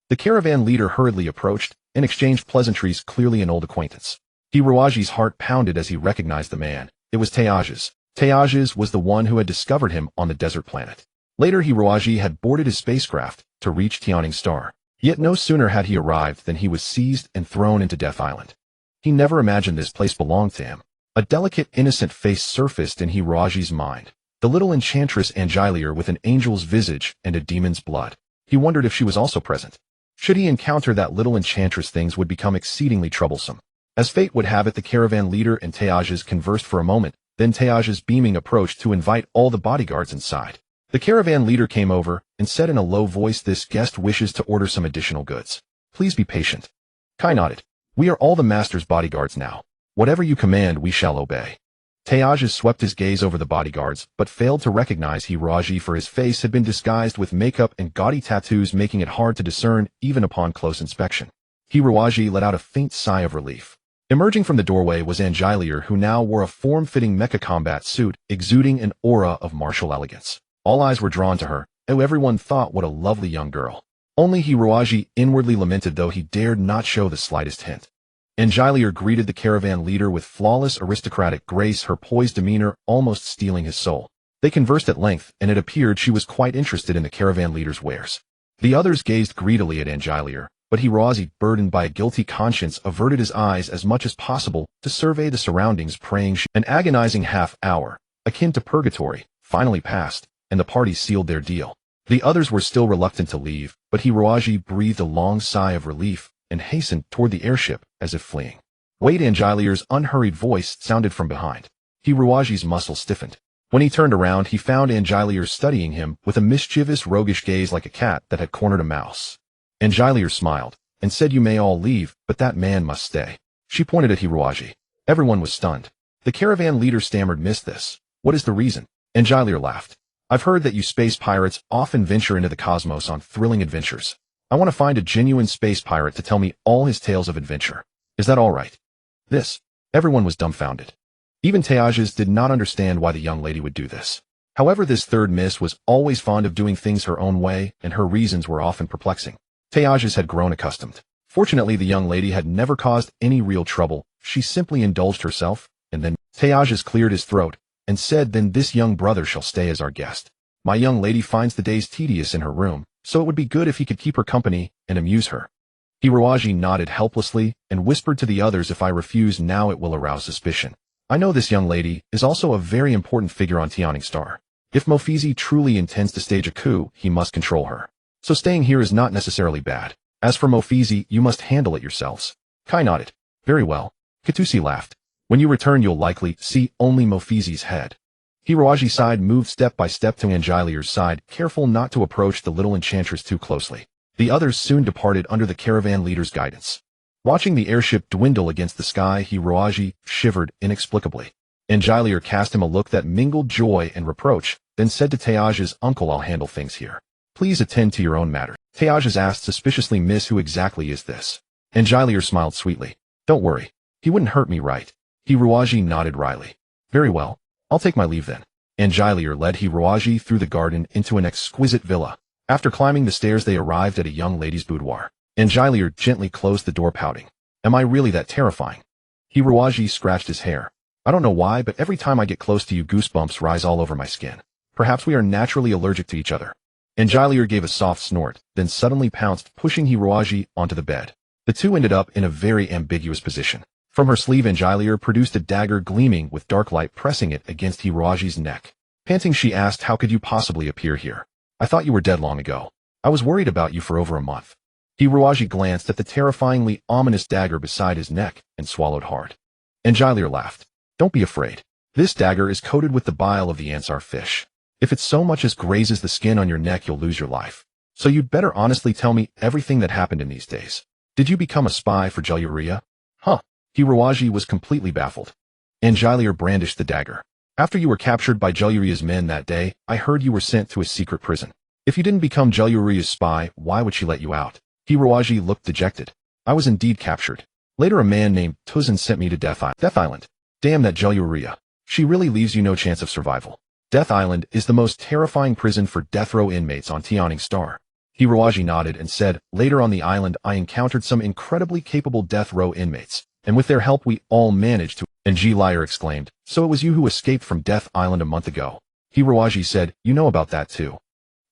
Speaker 1: The caravan leader hurriedly approached and exchanged pleasantries, clearly an old acquaintance. Hiroji's heart pounded as he recognized the man. It was Teages. Teages was the one who had discovered him on the desert planet. Later, Hiroji had boarded his spacecraft to reach Tianing Star. Yet no sooner had he arrived than he was seized and thrown into Death Island. He never imagined this place belonged to him. A delicate, innocent face surfaced in Hiroji's mind. The little enchantress Angelier with an angel's visage and a demon's blood. He wondered if she was also present. Should he encounter that little enchantress, things would become exceedingly troublesome. As fate would have it, the caravan leader and Teages conversed for a moment, then Teages beaming approached to invite all the bodyguards inside. The caravan leader came over and said in a low voice, this guest wishes to order some additional goods. Please be patient. Kai nodded. We are all the master's bodyguards now. Whatever you command, we shall obey. Teages swept his gaze over the bodyguards, but failed to recognize Hiroji, for his face had been disguised with makeup and gaudy tattoos, making it hard to discern even upon close inspection. Hiroji let out a faint sigh of relief. Emerging from the doorway was Angelier, who now wore a form-fitting mecha combat suit, exuding an aura of martial elegance. All eyes were drawn to her, and everyone thought what a lovely young girl. Only Hiroaji inwardly lamented, though he dared not show the slightest hint. Angileer greeted the caravan leader with flawless aristocratic grace, her poised demeanor almost stealing his soul. They conversed at length, and it appeared she was quite interested in the caravan leader's wares. The others gazed greedily at Angileer, but Hiroaji, burdened by a guilty conscience, averted his eyes as much as possible to survey the surroundings, praying an agonizing half-hour, akin to purgatory, finally passed, and the party sealed their deal. The others were still reluctant to leave, but Hiroaji breathed a long sigh of relief and hastened toward the airship as if fleeing. Wait! Angileer's unhurried voice sounded from behind. Hiroaji's muscles stiffened. When he turned around, he found Angileer studying him with a mischievous, roguish gaze like a cat that had cornered a mouse. Angileer smiled and said, "You may all leave, but that man must stay." She pointed at Hiroaji. Everyone was stunned. The caravan leader stammered, "Missed this. What is the reason?" Angileer laughed. "I've heard that you space pirates often venture into the cosmos on thrilling adventures. I want to find a genuine space pirate to tell me all his tales of adventure. Is that all right?" Everyone was dumbfounded. Even Teages did not understand why the young lady would do this. However, this third miss was always fond of doing things her own way, and her reasons were often perplexing. Teages had grown accustomed. Fortunately, the young lady had never caused any real trouble. She simply indulged herself, and then Teages cleared his throat and said, "Then this young brother shall stay as our guest. My young lady finds the days tedious in her room, so it would be good if he could keep her company and amuse her." Hiroaji nodded helplessly and whispered to the others, "If I refuse now, it will arouse suspicion. I know this young lady is also a very important figure on Tianing Star. If Mophizi truly intends to stage a coup, he must control her. So staying here is not necessarily bad. As for Mophizi, you must handle it yourselves." Kai nodded. "Very well." Katusi laughed. "When you return, you'll likely see only Mophizi's head." Hiroaji sighed, moved step by step to Angileer's side, careful not to approach the little enchantress too closely. The others soon departed under the caravan leader's guidance. Watching the airship dwindle against the sky, Hiroaji shivered inexplicably. Angileer cast him a look that mingled joy and reproach, then said to Teages, "Uncle, I'll handle things here. Please attend to your own matter." Teages asked suspiciously, "Miss, who exactly is this?" Angileer smiled sweetly. "Don't worry. He wouldn't hurt me, right?" Hiroaji nodded wryly. "Very well. I'll take my leave then." Angileer led Hiroaji through the garden into an exquisite villa. After climbing the stairs, they arrived at a young lady's boudoir. Angileer gently closed the door, pouting. "Am I really that terrifying?" Hiroaji scratched his hair. "I don't know why, but every time I get close to you, goosebumps rise all over my skin. Perhaps we are naturally allergic to each other." Angileer gave a soft snort, then suddenly pounced, pushing Hiroaji onto the bed. The two ended up in a very ambiguous position. From her sleeve, Angileer produced a dagger gleaming with dark light, pressing it against Hiroaji's neck. Panting, she asked, "How could you possibly appear here? I thought you were dead long ago. I was worried about you for over a month." Hiroaji glanced at the terrifyingly ominous dagger beside his neck and swallowed hard. Angileer laughed. "Don't be afraid. This dagger is coated with the bile of the Ansar fish. If it so much as grazes the skin on your neck, you'll lose your life. So you'd better honestly tell me everything that happened in these days. Did you become a spy for Jelluria?" "Huh." Hiroaji was completely baffled. Angileer brandished the dagger. "After you were captured by Jelluria's men that day, I heard you were sent to a secret prison. If you didn't become Jelluria's spy, why would she let you out?" Hiroaji looked dejected. "I was indeed captured. Later a man named Tuzan sent me to Death Island. Damn that Jelluria. She really leaves you no chance of survival. Death Island is the most terrifying prison for death row inmates on Tianing Star." Hiroaji nodded and said, "Later on the island, I encountered some incredibly capable death row inmates, and with their help we all managed to—" Angileer exclaimed, "So it was you who escaped from Death Island a month ago?" Hiroaji said, "You know about that too."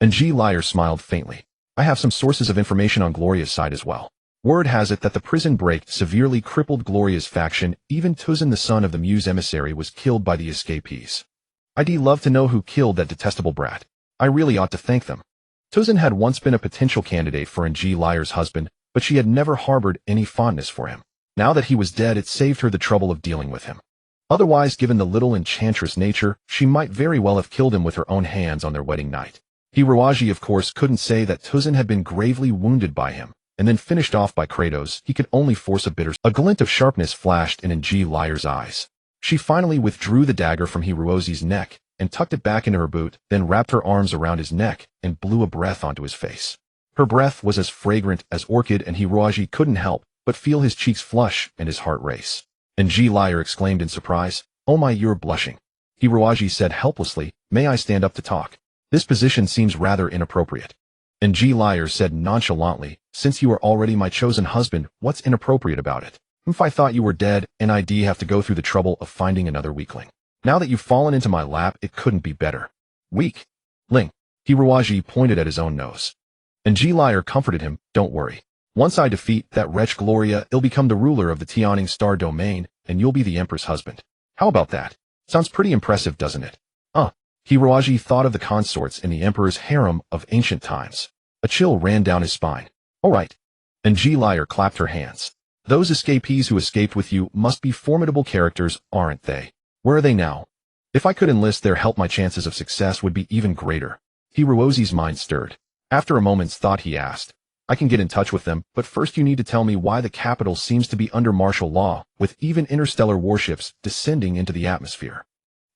Speaker 1: Angileer smiled faintly. "I have some sources of information on Gloria's side as well. Word has it that the prison break severely crippled Gloria's faction. Even Tuzan, the son of the Muse emissary, was killed by the escapees. I'd love to know who killed that detestable brat. I really ought to thank them." Tuzan had once been a potential candidate for Angileer's husband, but she had never harbored any fondness for him. Now that he was dead, it saved her the trouble of dealing with him. Otherwise, given the little enchantress nature, she might very well have killed him with her own hands on their wedding night. Hiroaji, of course, couldn't say that Tuzan had been gravely wounded by him, and then finished off by Kratos. He could only force a glint of sharpness flashed in Angileer's eyes. She finally withdrew the dagger from Hiroaji's neck and tucked it back into her boot, then wrapped her arms around his neck and blew a breath onto his face. Her breath was as fragrant as orchid, and Hiroaji couldn't help but feel his cheeks flush and his heart race. Angileer exclaimed in surprise, "Oh my, you're blushing." Hiroaji said helplessly, "May I stand up to talk? This position seems rather inappropriate." Ng Liar said nonchalantly, since you are already my chosen husband, what's inappropriate about it? If I thought you were dead, and I'd have to go through the trouble of finding another weakling. Now that you've fallen into my lap, it couldn't be better. Weak. Ling. Hiruaji pointed at his own nose. Ng Liar comforted him, don't worry. Once I defeat that wretch Gloria, I'll become the ruler of the Tianing Star Domain, and you'll be the Emperor's husband. How about that? Sounds pretty impressive, doesn't it? Hiruaji thought of the consorts in the Emperor's harem of ancient times. A chill ran down his spine. All right. Ng Liar clapped her hands. Those escapees who escaped with you must be formidable characters, aren't they? Where are they now? If I could enlist their help, my chances of success would be even greater. Hiruozi's mind stirred. After a moment's thought, he asked, I can get in touch with them, but first you need to tell me why the capital seems to be under martial law, with even interstellar warships descending into the atmosphere.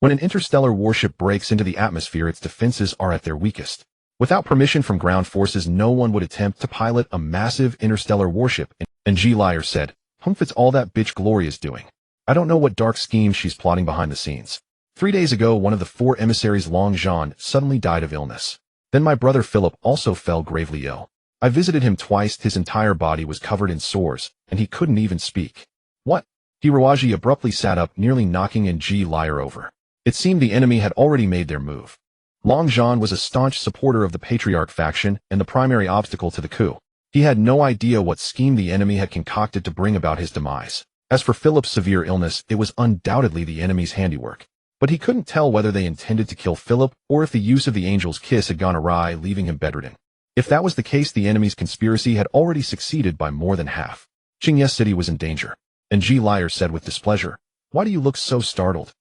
Speaker 1: When an interstellar warship breaks into the atmosphere, its defenses are at their weakest. Without permission from ground forces, no one would attempt to pilot a massive interstellar warship. Ng Liar said, It's all that bitch Gloria's doing. I don't know what dark scheme she's plotting behind the scenes. 3 days ago, one of the 4 emissaries, Long Jean, suddenly died of illness. Then my brother Philip also fell gravely ill. I visited him twice. His entire body was covered in sores, and he couldn't even speak. What? Hiruaji abruptly sat up, nearly knocking Ng Liar over. It seemed the enemy had already made their move. Long Jean was a staunch supporter of the Patriarch faction and the primary obstacle to the coup. He had no idea what scheme the enemy had concocted to bring about his demise. As for Philip's severe illness, it was undoubtedly the enemy's handiwork. But he couldn't tell whether they intended to kill Philip or if the use of the angel's kiss had gone awry, leaving him bedridden. If that was the case, the enemy's conspiracy had already succeeded by more than half. Qingye City was in danger. Ng Liar said with displeasure, Why do you look so startled?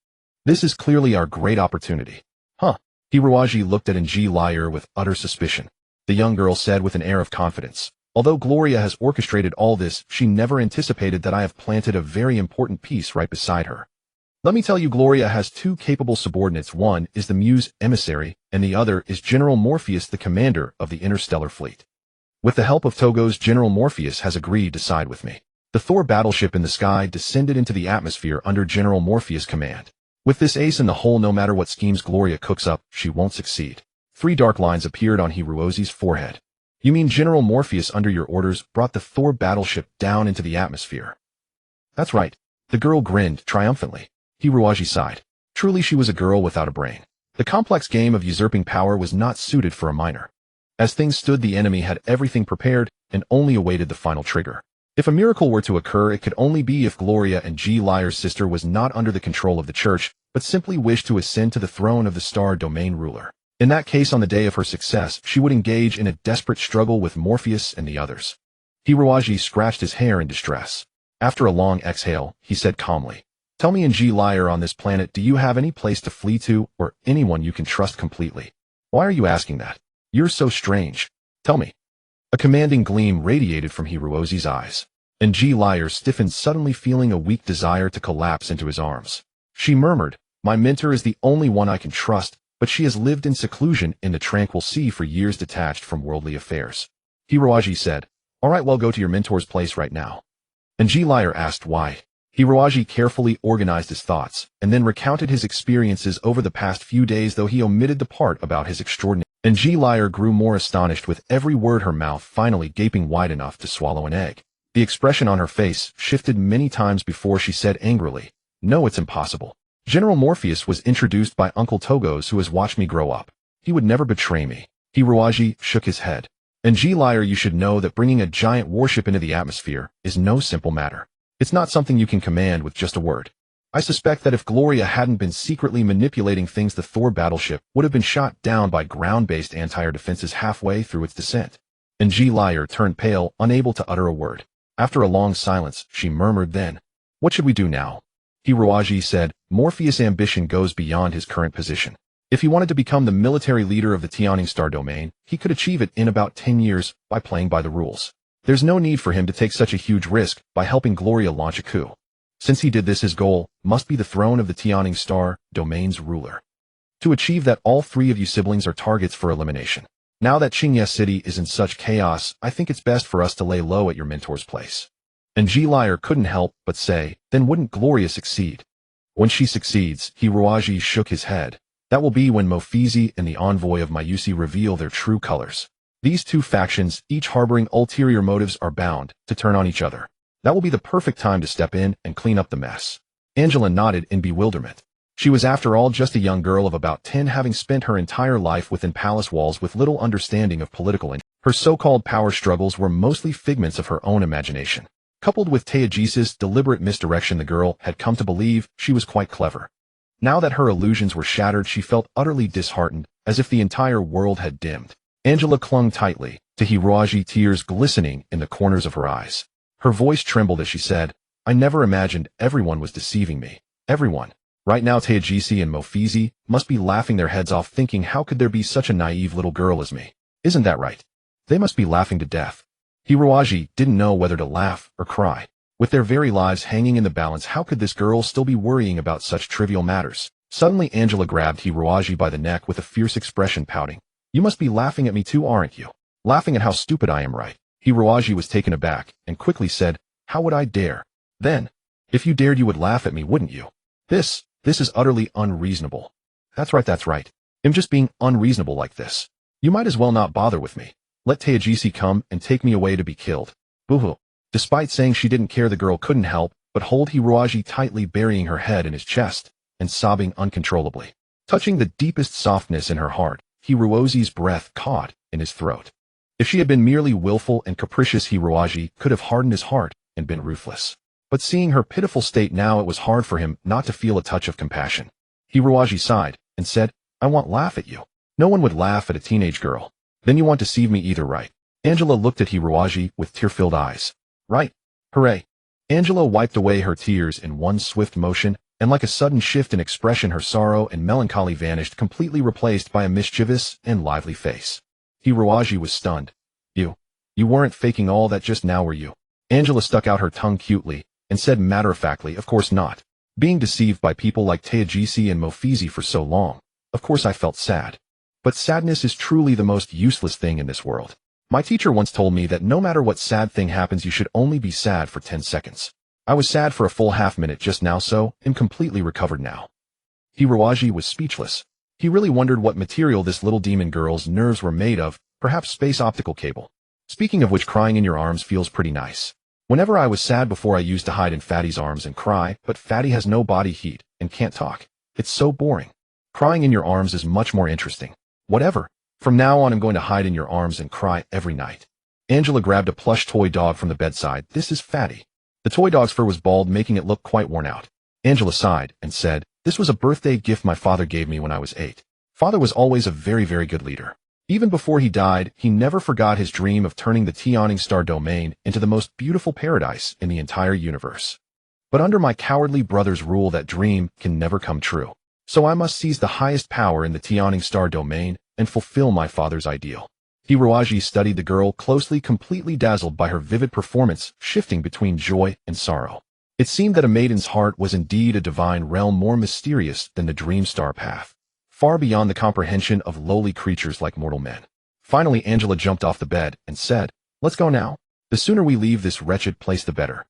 Speaker 1: This is clearly our great opportunity. Hiruaji looked at Ng Liar with utter suspicion. The young girl said with an air of confidence, Although Gloria has orchestrated all this, she never anticipated that I have planted a very important piece right beside her. Let me tell you, Gloria has 2 capable subordinates. One is the Muse emissary, and the other is General Morpheus, the commander of the interstellar fleet. With the help of Togos, General Morpheus has agreed to side with me. The Thor battleship in the sky descended into the atmosphere under General Morpheus' command. With this ace in the hole, no matter what schemes Gloria cooks up, she won't succeed. 3 dark lines appeared on Hiruozi's forehead. You mean General Morpheus, under your orders, brought the Thor battleship down into the atmosphere? That's right. The girl grinned triumphantly. Hiruaji sighed. Truly, she was a girl without a brain. The complex game of usurping power was not suited for a minor. As things stood, the enemy had everything prepared and only awaited the final trigger. If a miracle were to occur, it could only be if Gloria, Ng Liar's sister, was not under the control of the church, but simply wished to ascend to the throne of the Star Domain ruler. In that case, on the day of her success, she would engage in a desperate struggle with Morpheus and the others. Hiruaji scratched his hair in distress. After a long exhale, he said calmly, Tell me, Ng Liar, on this planet, do you have any place to flee to, or anyone you can trust completely? Why are you asking that? You're so strange. Tell me. A commanding gleam radiated from Hiruozi's eyes. Ng Liar stiffened, suddenly feeling a weak desire to collapse into his arms. She murmured, My mentor is the only one I can trust, but she has lived in seclusion in the tranquil sea for years, detached from worldly affairs. Hiruaji said, All right, well, go to your mentor's place right now. Ng Liar asked why. Hiruaji carefully organized his thoughts, and then recounted his experiences over the past few days, though he omitted the part about his extraordinary. Ng Liar grew more astonished with every word, her mouth finally gaping wide enough to swallow an egg. The expression on her face shifted many times before she said angrily, No, it's impossible. General Morpheus was introduced by Uncle Togos, who has watched me grow up. He would never betray me. Hiruaji shook his head. Ng Liar, you should know that bringing a giant warship into the atmosphere is no simple matter. It's not something you can command with just a word. I suspect that if Gloria hadn't been secretly manipulating things, the Thor battleship would have been shot down by ground-based anti-air defenses halfway through its descent. Ng Liar turned pale, unable to utter a word. After a long silence, she murmured then, What should we do now? Hiruaji said, Morpheus' ambition goes beyond his current position. If he wanted to become the military leader of the Tianing Star Domain, he could achieve it in about 10 years by playing by the rules. There's no need for him to take such a huge risk by helping Gloria launch a coup. Since he did this, his goal must be the throne of the Tianing Star Domain's ruler. To achieve that, all 3 of you siblings are targets for elimination. Now that Qingye City is in such chaos, I think it's best for us to lay low at your mentor's place. Ng Liar couldn't help but say, Then wouldn't Gloria succeed? When she succeeds, Hiruaji shook his head. That will be when Mofizi and the envoy of Mayusi reveal their true colors. These two factions, each harboring ulterior motives, are bound to turn on each other. That will be the perfect time to step in and clean up the mess. Angela nodded in bewilderment. She was after all just a young girl of about 10, having spent her entire life within palace walls with little understanding of political and her so-called power struggles were mostly figments of her own imagination. Coupled with Taeji's deliberate misdirection, the girl had come to believe she was quite clever. Now that her illusions were shattered, she felt utterly disheartened, as if the entire world had dimmed. Angela clung tightly to Hiroaji, tears glistening in the corners of her eyes. Her voice trembled as she said, "I never imagined everyone was deceiving me. Everyone. Right now Taeji and Mofizi must be laughing their heads off, thinking how could there be such a naive little girl as me? Isn't that right? They must be laughing to death." Hiroaji didn't know whether to laugh or cry. With their very lives hanging in the balance, how could this girl still be worrying about such trivial matters? Suddenly Angela grabbed Hiroaji by the neck with a fierce expression, pouting. "You must be laughing at me too, aren't you? Laughing at how stupid I am, right?" Hiroaji was taken aback and quickly said, "How would I dare?" "Then, if you dared, you would laugh at me, wouldn't you? This is utterly unreasonable." That's right. I'm just being unreasonable like this. You might as well not bother with me. Let Taeji come and take me away to be killed." Boo-hoo. Despite saying she didn't care, the girl couldn't help but hold Hiroaji tightly, burying her head in his chest and sobbing uncontrollably. Touching the deepest softness in her heart, Hiroaji's breath caught in his throat. If she had been merely willful and capricious, Hiroaji could have hardened his heart and been ruthless. But seeing her pitiful state now, it was hard for him not to feel a touch of compassion. Hiroaji sighed and said, "I won't laugh at you. No one would laugh at a teenage girl. Then you want to deceive me either, right?" Angela looked at Hiroaji with tear-filled eyes. "Right. Hooray." Angela wiped away her tears in one swift motion, and like a sudden shift in expression, her sorrow and melancholy vanished, completely replaced by a mischievous and lively face. Hiroaji was stunned. You weren't faking all that just now, were you?" Angela stuck out her tongue cutely and said matter-of-factly, "Of course not. Being deceived by people like Taeji and Mofizi for so long, of course I felt sad. But sadness is truly the most useless thing in this world. My teacher once told me that no matter what sad thing happens, you should only be sad for 10 seconds. I was sad for a full half-minute just now, so I'm completely recovered now." Hiroaji was speechless. He really wondered what material this little demon girl's nerves were made of, perhaps space optical cable. Speaking of which, crying in your arms feels pretty nice. Whenever I was sad before, I used to hide in Fatty's arms and cry, but Fatty has no body heat and can't talk. It's so boring. Crying in your arms is much more interesting. Whatever. From now on, I'm going to hide in your arms and cry every night. Angela grabbed a plush toy dog from the bedside. "This is Fatty." The toy dog's fur was bald, making it look quite worn out. Angela sighed and said, "This was a birthday gift my father gave me when I was 8. Father was always a very, very good leader. Even before he died, he never forgot his dream of turning the yearning star domain into the most beautiful paradise in the entire universe. But under my cowardly brother's rule, that dream can never come true. So I must seize the highest power in the yearning star domain and fulfill my father's ideal." Hiroaji studied the girl closely, completely dazzled by her vivid performance, shifting between joy and sorrow. It seemed that a maiden's heart was indeed a divine realm, more mysterious than the dream star path, far beyond the comprehension of lowly creatures like mortal men. Finally, Angela jumped off the bed and said, "Let's go now. The sooner we leave this wretched place, the better."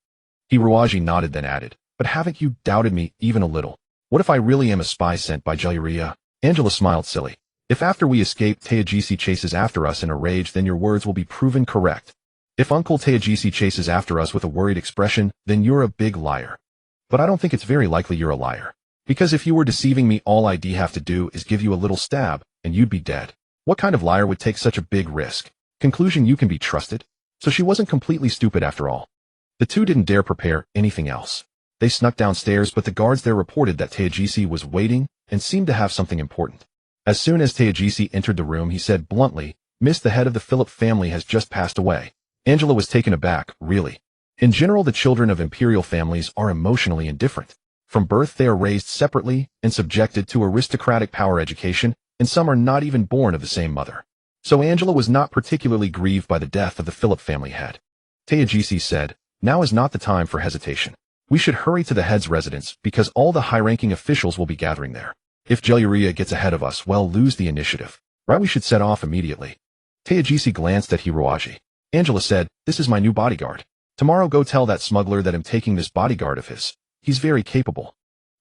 Speaker 1: Hiroaji nodded, then added, "But haven't you doubted me even a little? What if I really am a spy sent by Jiraiya?" Angela smiled silly. "If after we escape Taeji chases after us in a rage, then your words will be proven correct. If Uncle Taeji chases after us with a worried expression, then you're a big liar. But I don't think it's very likely you're a liar. Because if you were deceiving me, all I'd have to do is give you a little stab, and you'd be dead. What kind of liar would take such a big risk?" Conclusion: you can be trusted. So she wasn't completely stupid after all. The two didn't dare prepare anything else. They snuck downstairs, but the guards there reported that Taeji was waiting and seemed to have something important. As soon as Taeji entered the room, he said bluntly, "Miss, the head of the Philip family has just passed away." Angela was taken aback. Really? In general, the children of imperial families are emotionally indifferent. From birth, they are raised separately and subjected to aristocratic power education, and some are not even born of the same mother. So Angela was not particularly grieved by the death of the Philip family head. Taeji said, "Now is not the time for hesitation. We should hurry to the head's residence because all the high-ranking officials will be gathering there. If Jiraiya gets ahead of us, we'll lose the initiative. Right, we should set off immediately." Taeji glanced at Hiroaji. Angela said, "This is my new bodyguard. Tomorrow go tell that smuggler that I'm taking this bodyguard of his. He's very capable."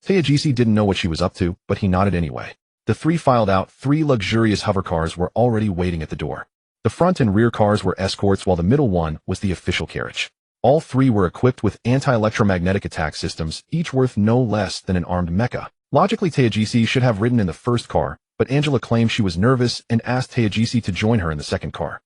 Speaker 1: Taeji didn't know what she was up to, but he nodded anyway. The three filed out. 3 luxurious hovercars were already waiting at the door. The front and rear cars were escorts while the middle one was the official carriage. All three were equipped with anti-electromagnetic attack systems, each worth no less than an armed mecha. Logically, Teijisi should have ridden in the first car, but Angela claimed she was nervous and asked Teijisi to join her in the second car.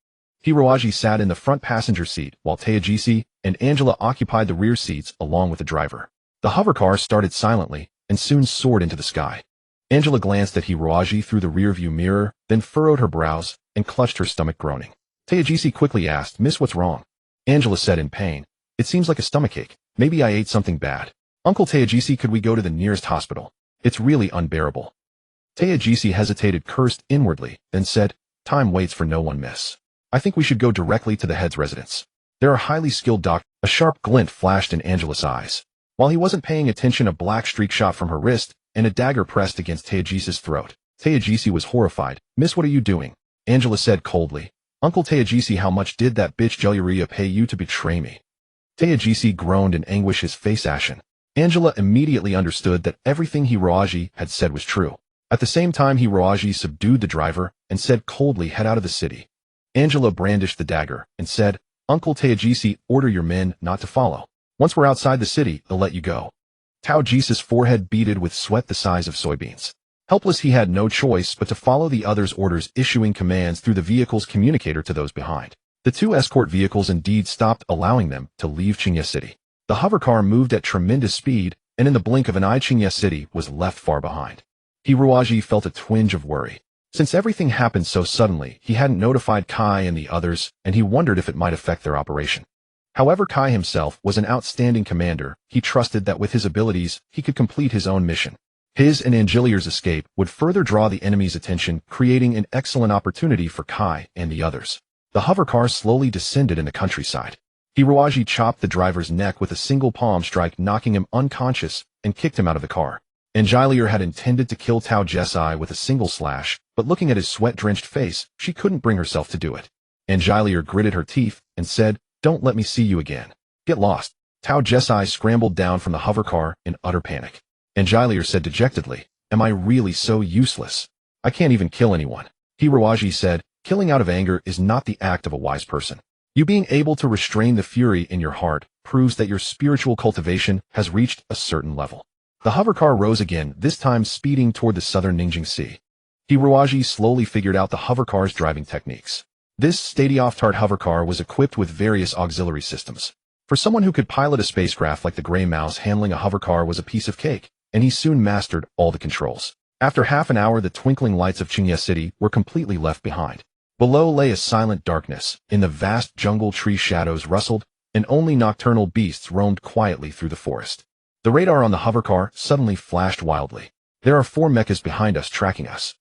Speaker 1: Hiroaji sat in the front passenger seat while Teijisi and Angela occupied the rear seats along with the driver. The hovercar started silently and soon soared into the sky. Angela glanced at Hiroaji through the rearview mirror, then furrowed her brows and clutched her stomach, groaning. Teijisi quickly asked, "Miss, what's wrong?" Angela said in pain, "It seems like a stomachache. Maybe I ate something bad. Uncle Teijisi, could we go to the nearest hospital? It's really unbearable." Teijisi hesitated, cursed inwardly, then said, "Time waits for no one, miss. I think we should go directly to the head's residence. There are highly skilled doctors." A sharp glint flashed in Angela's eyes. While he wasn't paying attention, a black streak shot from her wrist, and a dagger pressed against Teijisi's throat. Teijisi was horrified. "Miss, what are you doing?" Angela said coldly. "Uncle Teijisi, how much did that bitch Juliaria pay you to betray me?" Teijisi groaned in anguish, his face ashen. Angela immediately understood that everything Hiroaji had said was true. At the same time, Hiroaji subdued the driver and said coldly, "Head out of the city." Angela brandished the dagger and said, "Uncle Teijisi, order your men not to follow. Once we're outside the city, they'll let you go." Taojisa's forehead beaded with sweat the size of soybeans. Helpless, he had no choice but to follow the others' orders, issuing commands through the vehicle's communicator to those behind. The two escort vehicles indeed stopped, allowing them to leave Qingye City. The hovercar moved at tremendous speed, and in the blink of an eye, Qingye City was left far behind. Hiroaji felt a twinge of worry. Since everything happened so suddenly, he hadn't notified Kai and the others, and he wondered if it might affect their operation. However, Kai himself was an outstanding commander. He trusted that with his abilities, he could complete his own mission. His and Angelia's escape would further draw the enemy's attention, creating an excellent opportunity for Kai and the others. The hovercar slowly descended in the countryside. Hiroaji chopped the driver's neck with a single palm strike, knocking him unconscious, and kicked him out of the car. Angelia had intended to kill Tao Jesai with a single slash, but looking at his sweat-drenched face, she couldn't bring herself to do it. Angelia gritted her teeth and said, "Don't let me see you again. Get lost." Tao Jesai scrambled down from the hovercar in utter panic. Angelia said dejectedly, "Am I really so useless? I can't even kill anyone." Hiroaji said, "Killing out of anger is not the act of a wise person. You being able to restrain the fury in your heart proves that your spiritual cultivation has reached a certain level." The hovercar rose again, this time speeding toward the southern Ningjing Sea. Hiroaji slowly figured out the hovercar's driving techniques. This state-of-the-art hovercar was equipped with various auxiliary systems. For someone who could pilot a spacecraft like the Grey Mouse, handling a hovercar was a piece of cake, and he soon mastered all the controls. After half an hour, the twinkling lights of Qingye City were completely left behind. Below lay a silent darkness. In the vast jungle, tree shadows rustled, and only nocturnal beasts roamed quietly through the forest. The radar on the hovercar suddenly flashed wildly. "There are 4 mechas behind us, tracking us."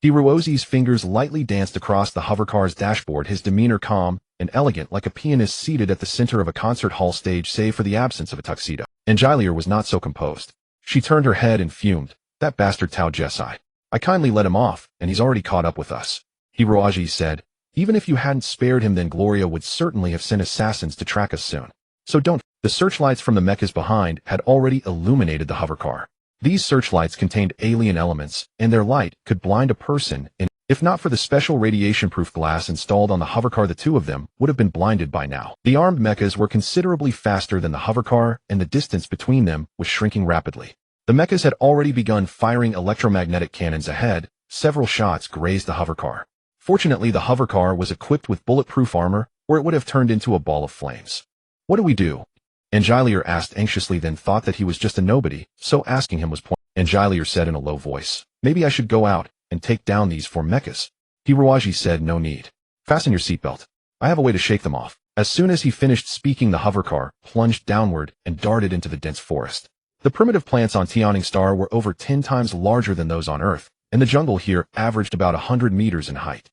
Speaker 1: Hiroaji's fingers lightly danced across the hovercar's dashboard, his demeanor calm and elegant, like a pianist seated at the center of a concert hall stage, save for the absence of a tuxedo. Angelia was not so composed. She turned her head and fumed. "That bastard Tao Jesai. I kindly let him off, and he's already caught up with us." Hiroaji said, "Even if you hadn't spared him, then Gloria would certainly have sent assassins to track us soon. So don't." The searchlights from the mechas behind had already illuminated the hovercar. These searchlights contained alien elements, and their light could blind a person, and if not for the special radiation-proof glass installed on the hovercar, the two of them would have been blinded by now. The armed mechas were considerably faster than the hovercar, and the distance between them was shrinking rapidly. The mechas had already begun firing electromagnetic cannons ahead. Several shots grazed the hovercar. Fortunately, the hovercar was equipped with bulletproof armor, or it would have turned into a ball of flames. "What do we do?" Angelia asked anxiously, then thought that he was just a nobody, so asking him was pointless. Angelia said in a low voice, "Maybe I should go out and take down these 4 mechas." Hiroaji said, "No need. Fasten your seatbelt. I have a way to shake them off." As soon as he finished speaking, the hovercar plunged downward and darted into the dense forest. The primitive plants on Tianning Star were over 10 times larger than those on Earth, and the jungle here averaged about 100 meters in height.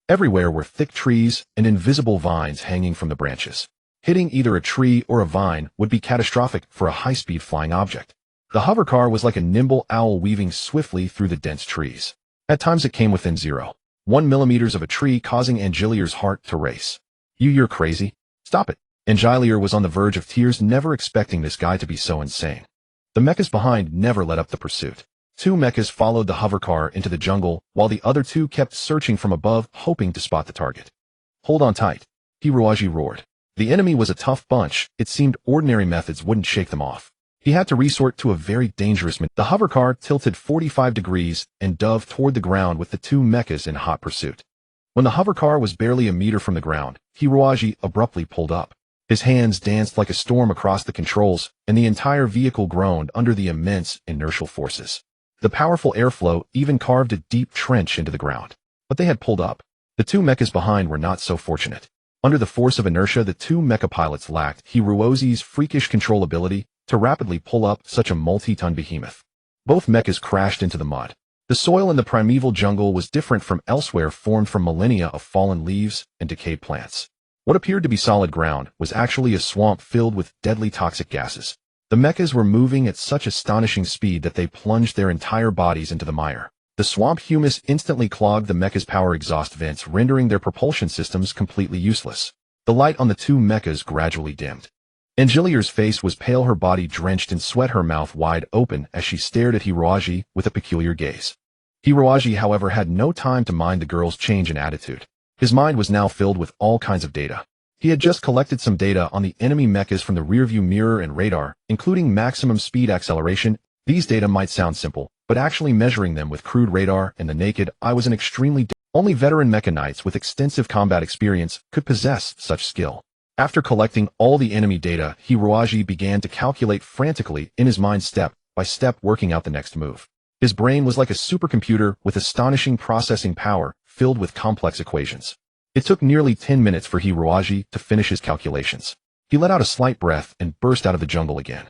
Speaker 1: Everywhere were thick trees and invisible vines hanging from the branches. Hitting either a tree or a vine would be catastrophic for a high-speed flying object. The hovercar was like a nimble owl weaving swiftly through the dense trees. At times it came within 0.1 millimeters of a tree, causing Angelier's heart to race. You're crazy? Stop it." Angelier was on the verge of tears, never expecting this guy to be so insane. The mechas behind never let up the pursuit. 2 mechas followed the hovercar into the jungle, while the other 2 kept searching from above, hoping to spot the target. Hold on tight, Hiroaji roared. The enemy was a tough bunch. It seemed ordinary methods wouldn't shake them off. He had to resort to a very dangerous maneuver. The hovercar tilted 45 degrees and dove toward the ground with the two mechas in hot pursuit. When the hovercar was barely a meter from the ground, Hiroaji abruptly pulled up. His hands danced like a storm across the controls, and the entire vehicle groaned under the immense inertial forces. The powerful airflow even carved a deep trench into the ground. But they had pulled up. The two mechas behind were not so fortunate. Under the force of inertia, the two mecha pilots lacked Hiroaji's freakish controllability to rapidly pull up such a multi-ton behemoth. Both mechas crashed into the mud. The soil in the primeval jungle was different from elsewhere, formed from millennia of fallen leaves and decayed plants. What appeared to be solid ground was actually a swamp filled with deadly toxic gases. The mechas were moving at such astonishing speed that they plunged their entire bodies into the mire. The swamp humus instantly clogged the mecha's power exhaust vents, rendering their propulsion systems completely useless. The light on the two mechas gradually dimmed. Angelier's face was pale, her body drenched in sweat, her mouth wide open as she stared at Hiroaji with a peculiar gaze. Hiroaji, however, had no time to mind the girl's change in attitude. His mind was now filled with all kinds of data. He had just collected some data on the enemy mechas from the rearview mirror and radar, including maximum speed acceleration. These data might sound simple, but actually measuring them with crude radar and the naked eye was an extremely only veteran mecha knights with extensive combat experience could possess such skill. After collecting all the enemy data, Hiroaji began to calculate frantically in his mind, step by step, working out the next move. His brain was like a supercomputer with astonishing processing power, filled with complex equations. It took nearly 10 minutes for Hiroaji to finish his calculations. He let out a slight breath and burst out of the jungle again.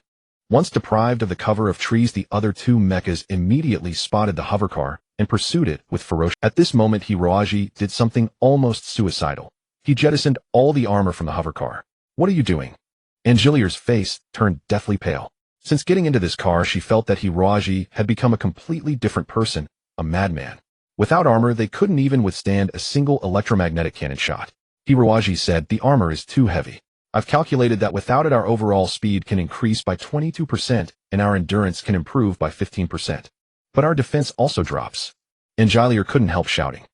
Speaker 1: Once deprived of the cover of trees, the other two mechas immediately spotted the hovercar and pursued it with ferocious. At this moment, Hiroaji did something almost suicidal. He jettisoned all the armor from the hovercar. What are you doing? Angelier's face turned deathly pale. Since getting into this car, she felt that Hiroaji had become a completely different person, a madman. Without armor, they couldn't even withstand a single electromagnetic cannon shot. Hiroaji said, the armor is too heavy. I've calculated that without it, our overall speed can increase by 22% and our endurance can improve by 15%. But our defense also drops. Angelier couldn't help shouting.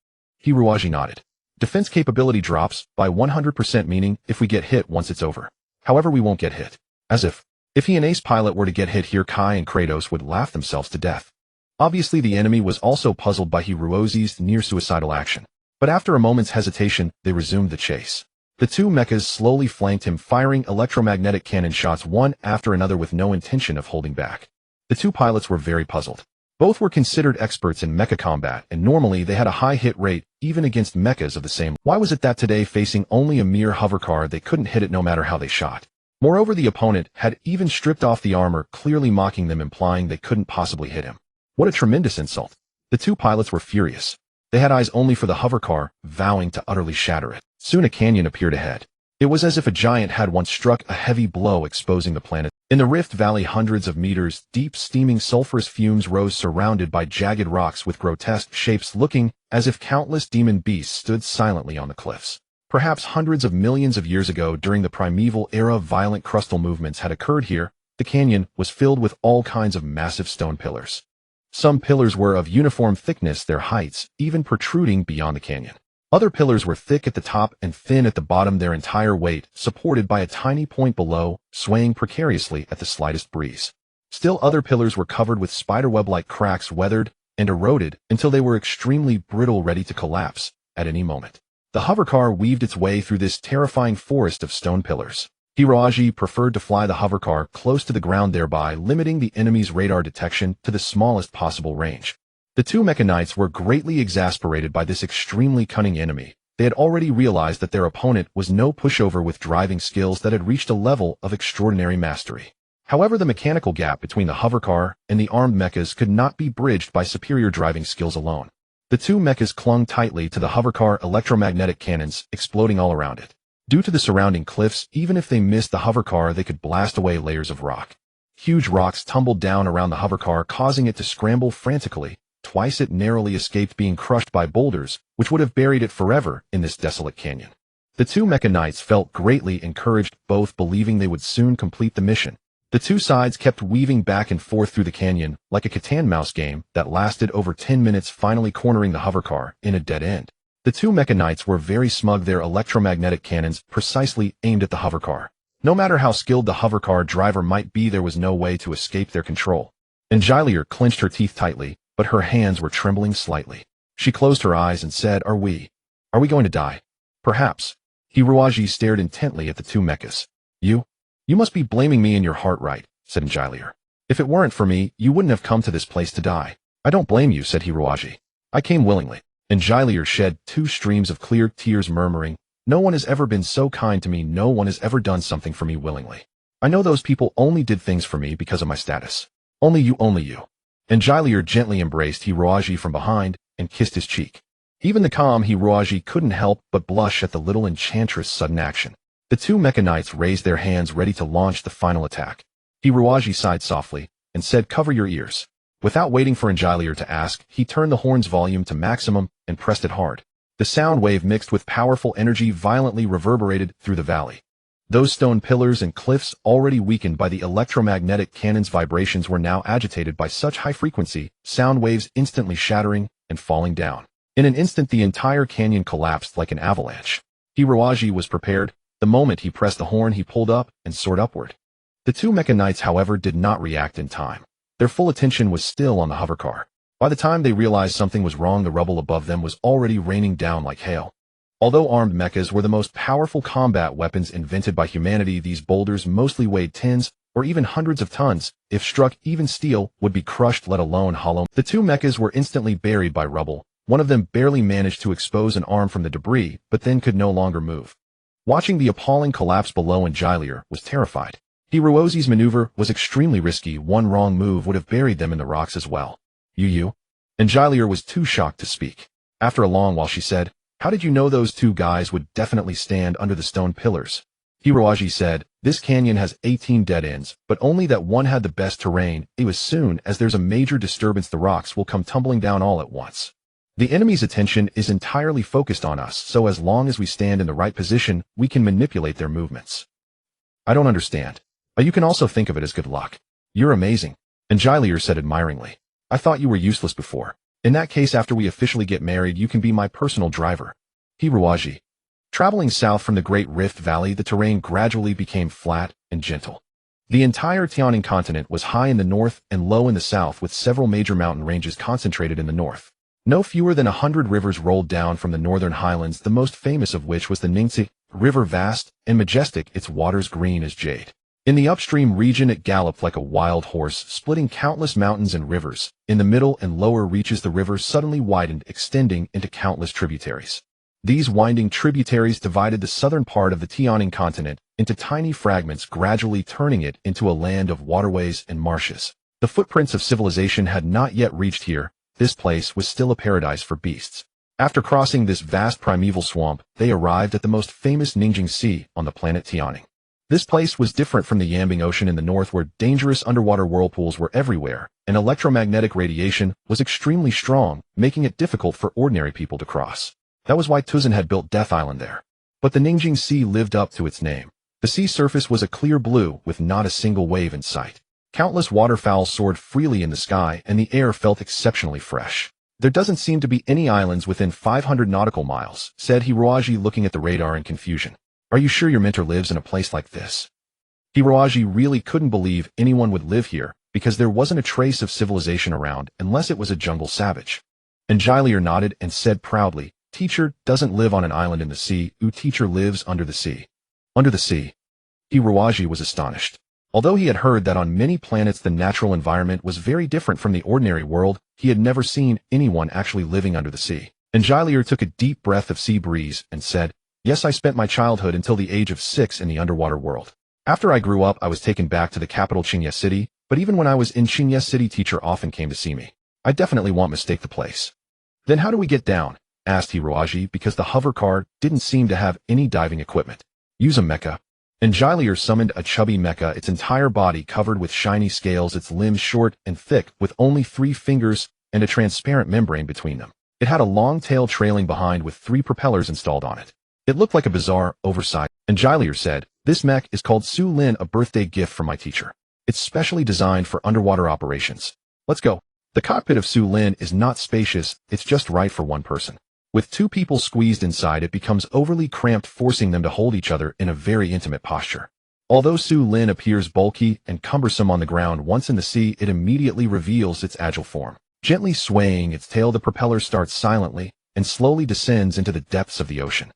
Speaker 1: Hiroaji nodded. Defense capability drops by 100%, meaning if we get hit once it's over. However, we won't get hit. As if he an ace pilot were to get hit here, Kai and Kratos would laugh themselves to death. Obviously, the enemy was also puzzled by Hiroaji's near-suicidal action. But after a moment's hesitation, they resumed the chase. The two mechas slowly flanked him, firing electromagnetic cannon shots one after another with no intention of holding back. The two pilots were very puzzled. Both were considered experts in mecha combat, and normally they had a high hit rate even against mechas of the same. Why was it that today, facing only a mere hovercar, they couldn't hit it no matter how they shot? Moreover, the opponent had even stripped off the armor, clearly mocking them, implying they couldn't possibly hit him. What a tremendous insult. The two pilots were furious. They had eyes only for the hovercar, vowing to utterly shatter it. Soon a canyon appeared ahead. It was as if a giant had once struck a heavy blow, exposing the planet. In the Rift Valley, hundreds of meters deep, steaming sulfurous fumes rose, surrounded by jagged rocks with grotesque shapes, looking as if countless demon beasts stood silently on the cliffs. Perhaps hundreds of millions of years ago, during the primeval era, violent crustal movements had occurred here. The canyon was filled with all kinds of massive stone pillars. Some pillars were of uniform thickness, their heights even protruding beyond the canyon. Other pillars were thick at the top and thin at the bottom, their entire weight supported by a tiny point below, swaying precariously at the slightest breeze. Still other pillars were covered with spiderweb-like cracks, weathered and eroded until they were extremely brittle, ready to collapse at any moment. The hovercar weaved its way through this terrifying forest of stone pillars. Hiroaji preferred to fly the hovercar close to the ground, thereby limiting the enemy's radar detection to the smallest possible range. The two mecha knights were greatly exasperated by this extremely cunning enemy. They had already realized that their opponent was no pushover with driving skills that had reached a level of extraordinary mastery. However, the mechanical gap between the hovercar and the armed mechas could not be bridged by superior driving skills alone. The two mechas clung tightly to the hovercar, electromagnetic cannons exploding all around it. Due to the surrounding cliffs, even if they missed the hovercar, they could blast away layers of rock. Huge rocks tumbled down around the hovercar, causing it to scramble frantically. Twice it narrowly escaped being crushed by boulders, which would have buried it forever in this desolate canyon. The two mecha knights felt greatly encouraged, both believing they would soon complete the mission. The two sides kept weaving back and forth through the canyon, like a cat and mouse game that lasted over 10 minutes, finally cornering the hovercar in a dead end. The two mecha knights were very smug, their electromagnetic cannons precisely aimed at the hovercar. No matter how skilled the hovercar driver might be, there was no way to escape their control. Angilear clenched her teeth tightly, but her hands were trembling slightly. She closed her eyes and said, Are we going to die? Perhaps. Hiruaji stared intently at the two mechas. You must be blaming me in your heart, right? Said Angilear. If it weren't for me, you wouldn't have come to this place to die. I don't blame you, said Hiruaji. I came willingly. Angilear shed 2 streams of clear tears, murmuring, No one has ever been so kind to me, no one has ever done something for me willingly. I know those people only did things for me because of my status. Only you, only you. Angilear gently embraced Hiruaji from behind and kissed his cheek. Even the calm Hiruaji couldn't help but blush at the little enchantress' sudden action. The two mecha knights raised their hands ready to launch the final attack. Hiruaji sighed softly and said, Cover your ears. Without waiting for Angilear to ask, he turned the horn's volume to maximum and pressed it hard. The sound wave mixed with powerful energy violently reverberated through the valley. Those stone pillars and cliffs, already weakened by the electromagnetic cannon's vibrations, were now agitated by such high frequency sound waves, instantly shattering and falling down. In an instant, the entire canyon collapsed like an avalanche. Hiruaji was prepared. The moment he pressed the horn, he pulled up and soared upward. The two mecha knights, however, did not react in time. Their full attention was still on the hovercar. By the time they realized something was wrong, the rubble above them was already raining down like hail. Although armed mechas were the most powerful combat weapons invented by humanity, these boulders mostly weighed tens or even hundreds of tons. If struck, even steel would be crushed, let alone hollow. The two mechas were instantly buried by rubble. One of them barely managed to expose an arm from the debris, but then could no longer move. Watching the appalling collapse below, Angilear was terrified. Hiruozi's maneuver was extremely risky. One wrong move would have buried them in the rocks as well. You? Angilear was too shocked to speak. After a long while she said, How did you know those two guys would definitely stand under the stone pillars? Hiruaji said, This canyon has 18 dead ends, but only that one had the best terrain. As soon as there's a major disturbance, the rocks will come tumbling down all at once. The enemy's attention is entirely focused on us, so as long as we stand in the right position, we can manipulate their movements. I don't understand. But you can also think of it as good luck. You're amazing. Angilear said admiringly. I thought you were useless before. In that case, after we officially get married, you can be my personal driver. Hiruaji. Traveling south from the Great Rift Valley, the terrain gradually became flat and gentle. The entire Tianing continent was high in the north and low in the south, with several major mountain ranges concentrated in the north. No fewer than 100 rivers rolled down from the northern highlands, the most famous of which was the Ningxi River, vast and majestic, its waters green as jade. In the upstream region, it galloped like a wild horse, splitting countless mountains and rivers. In the middle and lower reaches, the river suddenly widened, extending into countless tributaries. These winding tributaries divided the southern part of the Tianing continent into tiny fragments, gradually turning it into a land of waterways and marshes. The footprints of civilization had not yet reached here. This place was still a paradise for beasts. After crossing this vast primeval swamp, they arrived at the most famous Ningjing Sea on the planet Tianing. This place was different from the Yambing Ocean in the north, where dangerous underwater whirlpools were everywhere, and electromagnetic radiation was extremely strong, making it difficult for ordinary people to cross. That was why Tuzan had built Death Island there. But the Ningjing Sea lived up to its name. The sea surface was a clear blue, with not a single wave in sight. Countless waterfowl soared freely in the sky, and the air felt exceptionally fresh. There doesn't seem to be any islands within 500 nautical miles, said Hiruaji, looking at the radar in confusion. Are you sure your mentor lives in a place like this? Hiruaji really couldn't believe anyone would live here, because there wasn't a trace of civilization around, unless it was a jungle savage. Angilear nodded and said proudly, Teacher doesn't live on an island in the sea. Teacher lives under the sea. Under the sea? Hiruaji was astonished. Although he had heard that on many planets the natural environment was very different from the ordinary world, he had never seen anyone actually living under the sea. Angilear took a deep breath of sea breeze and said, Yes, I spent my childhood until the age of 6 in the underwater world. After I grew up, I was taken back to the capital Qingye City, but even when I was in Qingye City, teacher often came to see me. I definitely won't mistake the place. Then how do we get down? Asked Hiruaji, because the hover car didn't seem to have any diving equipment. Use a mecha. Angilear summoned a chubby mecha, its entire body covered with shiny scales, its limbs short and thick, with only 3 fingers and a transparent membrane between them. It had a long tail trailing behind with 3 propellers installed on it. It looked like a bizarre, oversized. Angilear said, This mech is called Su Lin, a birthday gift from my teacher. It's specially designed for underwater operations. Let's go. The cockpit of Su Lin is not spacious, it's just right for one person. With two people squeezed inside, it becomes overly cramped, forcing them to hold each other in a very intimate posture. Although Su Lin appears bulky and cumbersome on the ground, once in the sea, it immediately reveals its agile form. Gently swaying its tail, the propeller starts silently and slowly descends into the depths of the ocean.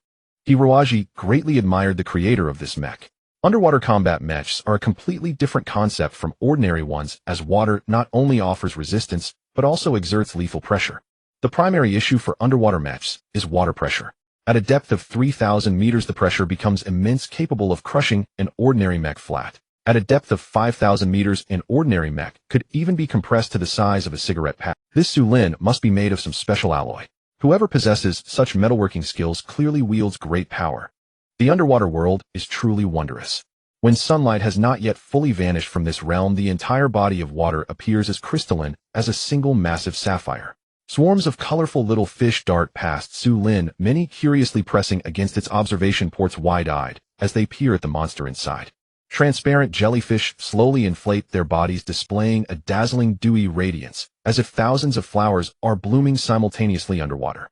Speaker 1: Hiroaji greatly admired the creator of this mech. Underwater combat mechs are a completely different concept from ordinary ones, as water not only offers resistance, but also exerts lethal pressure. The primary issue for underwater mechs is water pressure. At a depth of 3,000 meters, the pressure becomes immense, capable of crushing an ordinary mech flat. At a depth of 5,000 meters, an ordinary mech could even be compressed to the size of a cigarette pack. This Su Lin must be made of some special alloy. Whoever possesses such metalworking skills clearly wields great power. The underwater world is truly wondrous. When sunlight has not yet fully vanished from this realm, the entire body of water appears as crystalline as a single massive sapphire. Swarms of colorful little fish dart past Su Lin, many curiously pressing against its observation ports wide-eyed as they peer at the monster inside. Transparent jellyfish slowly inflate their bodies, displaying a dazzling dewy radiance, as if thousands of flowers are blooming simultaneously underwater.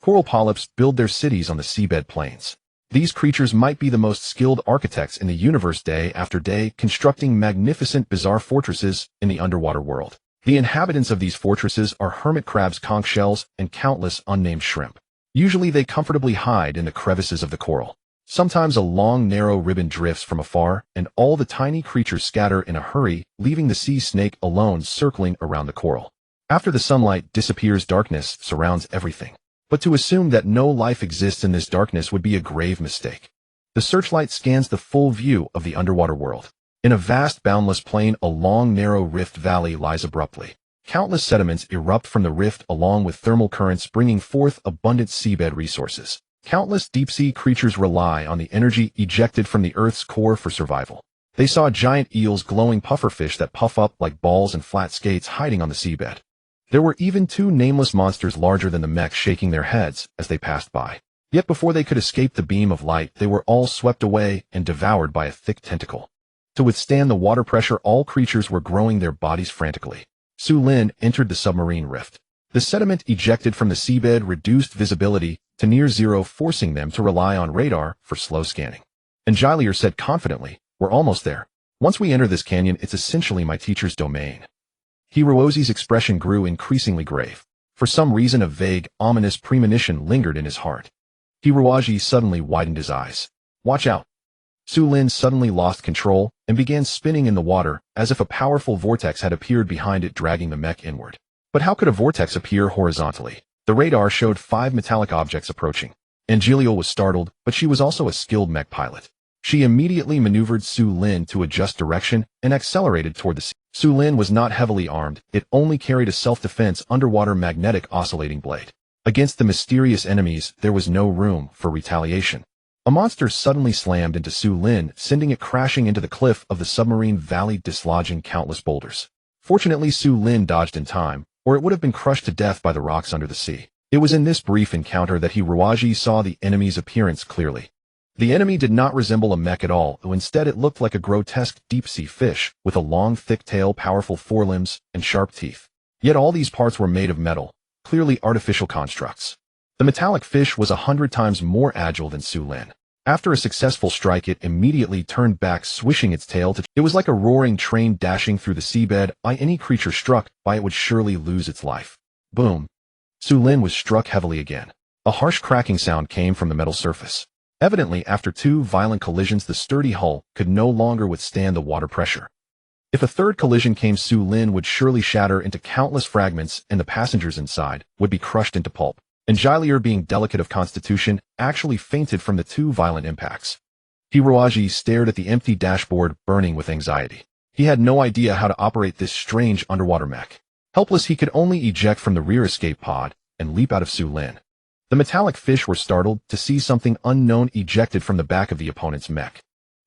Speaker 1: Coral polyps build their cities on the seabed plains. These creatures might be the most skilled architects in the universe, day after day, constructing magnificent, bizarre fortresses in the underwater world. The inhabitants of these fortresses are hermit crabs, conch shells, and countless unnamed shrimp. Usually they comfortably hide in the crevices of the coral. Sometimes a long, narrow ribbon drifts from afar, and all the tiny creatures scatter in a hurry, leaving the sea snake alone circling around the coral. After the sunlight disappears, darkness surrounds everything. But to assume that no life exists in this darkness would be a grave mistake. The searchlight scans the full view of the underwater world. In a vast, boundless plain, a long, narrow rift valley lies abruptly. Countless sediments erupt from the rift along with thermal currents, bringing forth abundant seabed resources. Countless deep-sea creatures rely on the energy ejected from the Earth's core for survival. They saw giant eels, glowing pufferfish that puff up like balls, and flat skates hiding on the seabed. There were even two nameless monsters larger than the mech, shaking their heads as they passed by. Yet before they could escape the beam of light, they were all swept away and devoured by a thick tentacle. To withstand the water pressure, all creatures were growing their bodies frantically. Su Lin entered the submarine rift. The sediment ejected from the seabed reduced visibility to near zero, forcing them to rely on radar for slow scanning. Anjalier said confidently, "We're almost there. Once we enter this canyon, it's essentially my teacher's domain." Hirozi's expression grew increasingly grave. For some reason, a vague, ominous premonition lingered in his heart. Hiroji suddenly widened his eyes. "Watch out." Su Lin suddenly lost control and began spinning in the water as if a powerful vortex had appeared behind it, dragging the mech inward. But how could a vortex appear horizontally? The radar showed 5 metallic objects approaching. Angelia was startled, but she was also a skilled mech pilot. She immediately maneuvered Su Lin to adjust direction and accelerated toward the sea. Su Lin was not heavily armed. It only carried a self-defense underwater magnetic oscillating blade. Against the mysterious enemies, there was no room for retaliation. A monster suddenly slammed into Su Lin, sending it crashing into the cliff of the submarine valley, dislodging countless boulders. Fortunately, Su Lin dodged in time, or it would have been crushed to death by the rocks under the sea. It was in this brief encounter that Hiroji saw the enemy's appearance clearly. The enemy did not resemble a mech at all, though instead it looked like a grotesque deep-sea fish, with a long, thick tail, powerful forelimbs, and sharp teeth. Yet all these parts were made of metal, clearly artificial constructs. The metallic fish was 100 times more agile than Su Lin. After a successful strike, it immediately turned back, swishing its tail to... It was like a roaring train dashing through the seabed. By any creature struck by it would surely lose its life. Boom. Su Lin was struck heavily again. A harsh cracking sound came from the metal surface. Evidently, after 2 violent collisions, the sturdy hull could no longer withstand the water pressure. If a third collision came, Su Lin would surely shatter into countless fragments, and the passengers inside would be crushed into pulp. Anjalier, being delicate of constitution, actually fainted from the 2 violent impacts. Hiroji stared at the empty dashboard, burning with anxiety. He had no idea how to operate this strange underwater mech. Helpless, he could only eject from the rear escape pod and leap out of Su Lin. The metallic fish were startled to see something unknown ejected from the back of the opponent's mech.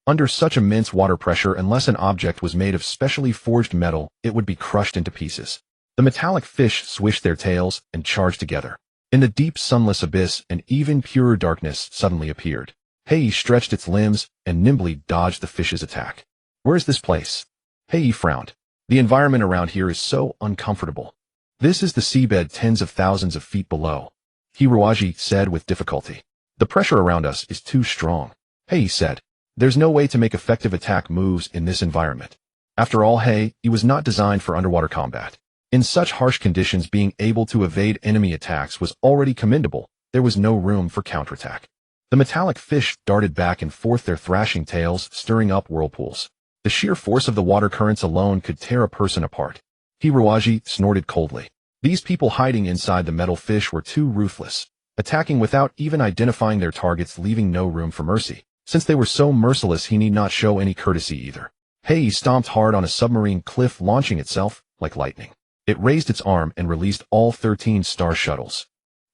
Speaker 1: Under such immense water pressure, unless an object was made of specially forged metal, it would be crushed into pieces. The metallic fish swished their tails and charged together. In the deep, sunless abyss, an even purer darkness suddenly appeared. Hei stretched its limbs and nimbly dodged the fish's attack. "Where is this place?" Hei frowned. "The environment around here is so uncomfortable. This is the seabed tens of thousands of feet below. Hiroaji said with difficulty. The pressure around us is too strong. He said. There's no way to make effective attack moves in this environment. After all, he was not designed for underwater combat. In such harsh conditions, being able to evade enemy attacks was already commendable. There was no room for counterattack. The metallic fish darted back and forth, their thrashing tails stirring up whirlpools. The sheer force of the water currents alone could tear a person apart. Hiroaji snorted coldly. These people hiding inside the metal fish were too ruthless, attacking without even identifying their targets, leaving no room for mercy. Since they were so merciless, he need not show any courtesy either. He stomped hard on a submarine cliff, launching itself like lightning. It raised its arm and released all 13 star shuttles.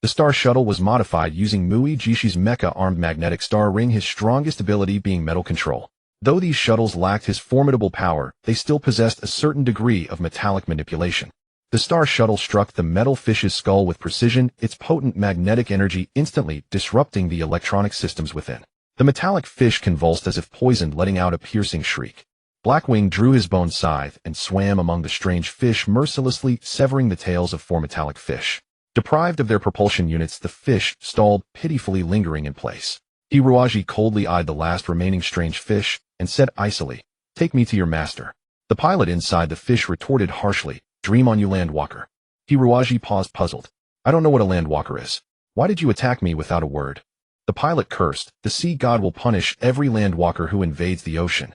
Speaker 1: The star shuttle was modified using Mui Jishi's mecha-armed magnetic star ring, his strongest ability being metal control. Though these shuttles lacked his formidable power, they still possessed a certain degree of metallic manipulation. The star shuttle struck the metal fish's skull with precision, its potent magnetic energy instantly disrupting the electronic systems within. The metallic fish convulsed as if poisoned, letting out a piercing shriek. Blackwing drew his bone scythe and swam among the strange fish, mercilessly severing the tails of 4 metallic fish. Deprived of their propulsion units, the fish stalled, pitifully lingering in place. Hiroaji coldly eyed the last remaining strange fish and said icily, "Take me to your master." The pilot inside the fish retorted harshly, "Dream on, you landwalker." Hiroaji paused, puzzled. "I don't know what a landwalker is. Why did you attack me without a word?" The pilot cursed. "The sea god will punish every landwalker who invades the ocean."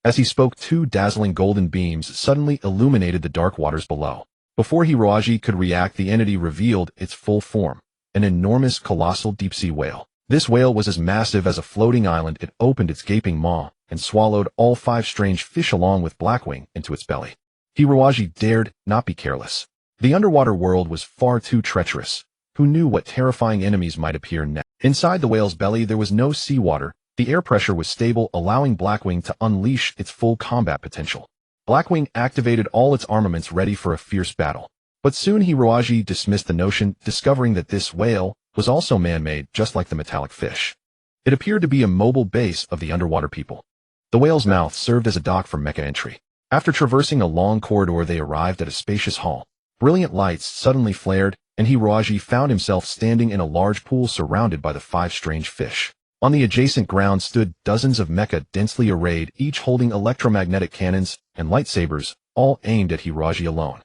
Speaker 1: As he spoke, 2 dazzling golden beams suddenly illuminated the dark waters below. Before Hiroaji could react, the entity revealed its full form, an enormous, colossal deep-sea whale. This whale was as massive as a floating island. It opened its gaping maw and swallowed all 5 strange fish along with Blackwing into its belly. Hiroaji dared not be careless. The underwater world was far too treacherous. Who knew what terrifying enemies might appear next? Inside the whale's belly there was no seawater. The air pressure was stable, allowing Blackwing to unleash its full combat potential. Blackwing activated all its armaments, ready for a fierce battle. But soon Hiroaji dismissed the notion, discovering that this whale was also man-made, just like the metallic fish. It appeared to be a mobile base of the underwater people. The whale's mouth served as a dock for mecha entry. After traversing a long corridor, they arrived at a spacious hall. Brilliant lights suddenly flared, and Hiroaji found himself standing in a large pool surrounded by the 5 strange fish. On the adjacent ground stood dozens of mecha, densely arrayed, each holding electromagnetic cannons and lightsabers, all aimed at Hiroaji alone.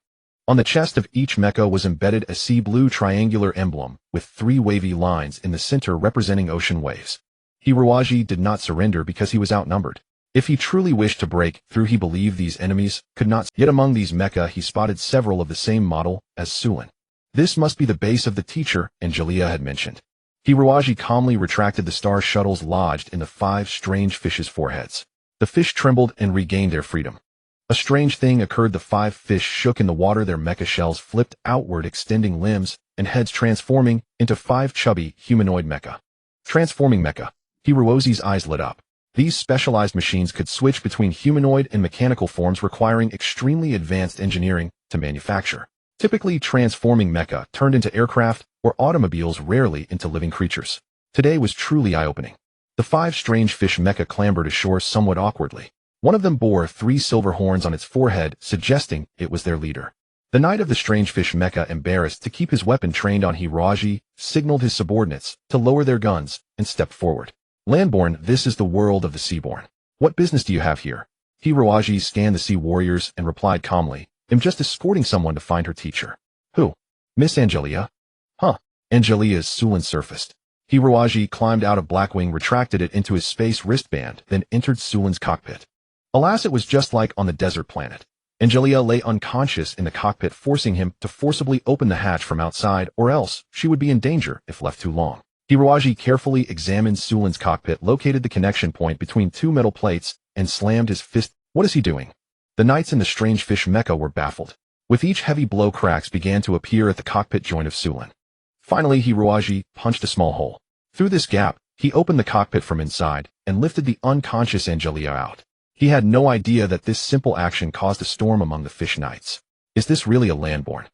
Speaker 1: On the chest of each mecha was embedded a sea blue triangular emblem, with 3 wavy lines in the center representing ocean waves. Hiroaji did not surrender because he was outnumbered. If he truly wished to break through, he believed these enemies could not. Yet among these mecha he spotted several of the same model as Sulin. This must be the base of the teacher Angelia had mentioned. Hiroaji calmly retracted the star shuttles lodged in the 5 strange fish's foreheads. The fish trembled and regained their freedom. A strange thing occurred. The 5 fish shook in the water, their mecha shells flipped outward, extending limbs and heads, transforming into 5 chubby humanoid mecha. Transforming mecha. Hiroaji's eyes lit up. These specialized machines could switch between humanoid and mechanical forms, requiring extremely advanced engineering to manufacture. Typically, transforming mecha turned into aircraft or automobiles, rarely into living creatures. Today was truly eye-opening. The 5 strange fish mecha clambered ashore somewhat awkwardly. One of them bore 3 silver horns on its forehead, suggesting it was their leader. The knight of the strange fish mecha, embarrassed to keep his weapon trained on Hiroaji, signaled his subordinates to lower their guns and step forward. "Landborn, this is the world of the seaborn. What business do you have here?" Hiroaji scanned the sea warriors and replied calmly, "I'm just escorting someone to find her teacher." "Who?" "Miss Angelia." "Huh." Angelia's Sulin surfaced. Hiroaji climbed out of Blackwing, retracted it into his space wristband, then entered Sulin's cockpit. Alas, it was just like on the desert planet. Angelia lay unconscious in the cockpit, forcing him to forcibly open the hatch from outside, or else she would be in danger if left too long. Hiroaji carefully examined Sulin's cockpit, located the connection point between 2 metal plates, and slammed his fist. What is he doing? The knights in the strange fish mecha were baffled. With each heavy blow, cracks began to appear at the cockpit joint of Sulin. Finally, Hiroaji punched a small hole. Through this gap, he opened the cockpit from inside and lifted the unconscious Angelia out. He had no idea that this simple action caused a storm among the fish knights. Is this really a landborn?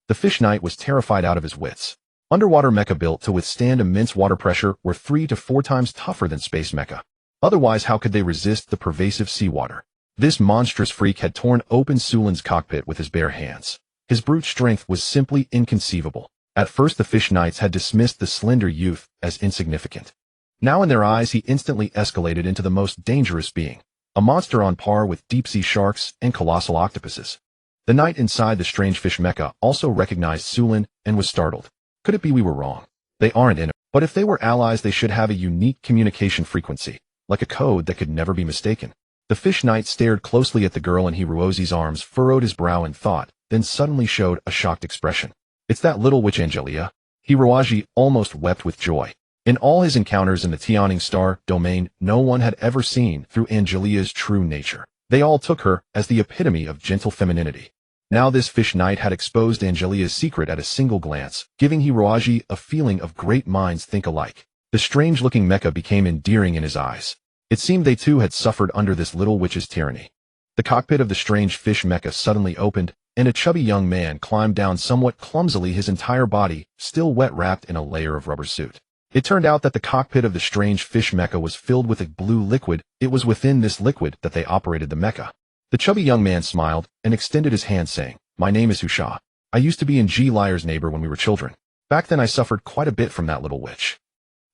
Speaker 1: The fish knight was terrified out of his wits. Underwater mecha built to withstand immense water pressure were 3 to 4 times tougher than space mecha. Otherwise, how could they resist the pervasive seawater? This monstrous freak had torn open Sulin's cockpit with his bare hands. His brute strength was simply inconceivable. At first the fish knights had dismissed the slender youth as insignificant. Now in their eyes he instantly escalated into the most dangerous being, a monster on par with deep-sea sharks and colossal octopuses. The knight inside the strange fish mecha also recognized Sulin and was startled. Could it be we were wrong? They aren't in it, but if they were allies they should have a unique communication frequency, like a code that could never be mistaken. The fish knight stared closely at the girl in Hirozi's arms, furrowed his brow in thought, then suddenly showed a shocked expression. It's that little witch Angelia. Hirozi almost wept with joy. In all his encounters in the Yearning star domain, no one had ever seen through Angelia's true nature. They all took her as the epitome of gentle femininity. Now this fish knight had exposed Angelia's secret at a single glance, giving Hirozi a feeling of great minds think alike. The strange-looking mecha became endearing in his eyes. It seemed they too had suffered under this little witch's tyranny. The cockpit of the strange fish mecha suddenly opened, and a chubby young man climbed down somewhat clumsily, his entire body still wet, wrapped in a layer of rubber suit. It turned out that the cockpit of the strange fish mecha was filled with a blue liquid. It was within this liquid that they operated the mecha. The chubby young man smiled and extended his hand, saying, "My name is Husha. I used to be G. Lyre's neighbor when we were children. Back then I suffered quite a bit from that little witch.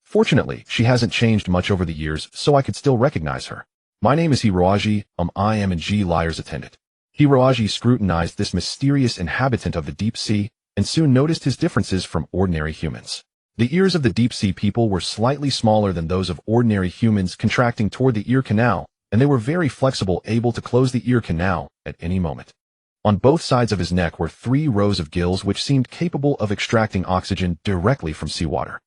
Speaker 1: Fortunately, she hasn't changed much over the years, so I could still recognize her. My name is Hirozi, I am G. Lyre's attendant." Hirozi scrutinized this mysterious inhabitant of the deep sea and soon noticed his differences from ordinary humans. The ears of the deep-sea people were slightly smaller than those of ordinary humans, contracting toward the ear canal, and they were very flexible, able to close the ear canal at any moment. On both sides of his neck were 3 rows of gills which seemed capable of extracting oxygen directly from seawater.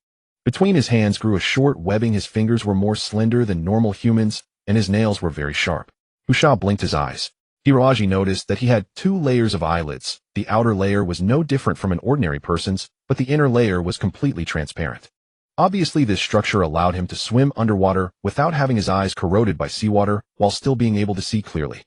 Speaker 1: Between his hands grew a short webbing. His fingers were more slender than normal humans, and his nails were very sharp. Husha blinked his eyes. Hirozi noticed that he had 2 layers of eyelids. The outer layer was no different from an ordinary person's, but the inner layer was completely transparent. Obviously, this structure allowed him to swim underwater without having his eyes corroded by seawater, while still being able to see clearly.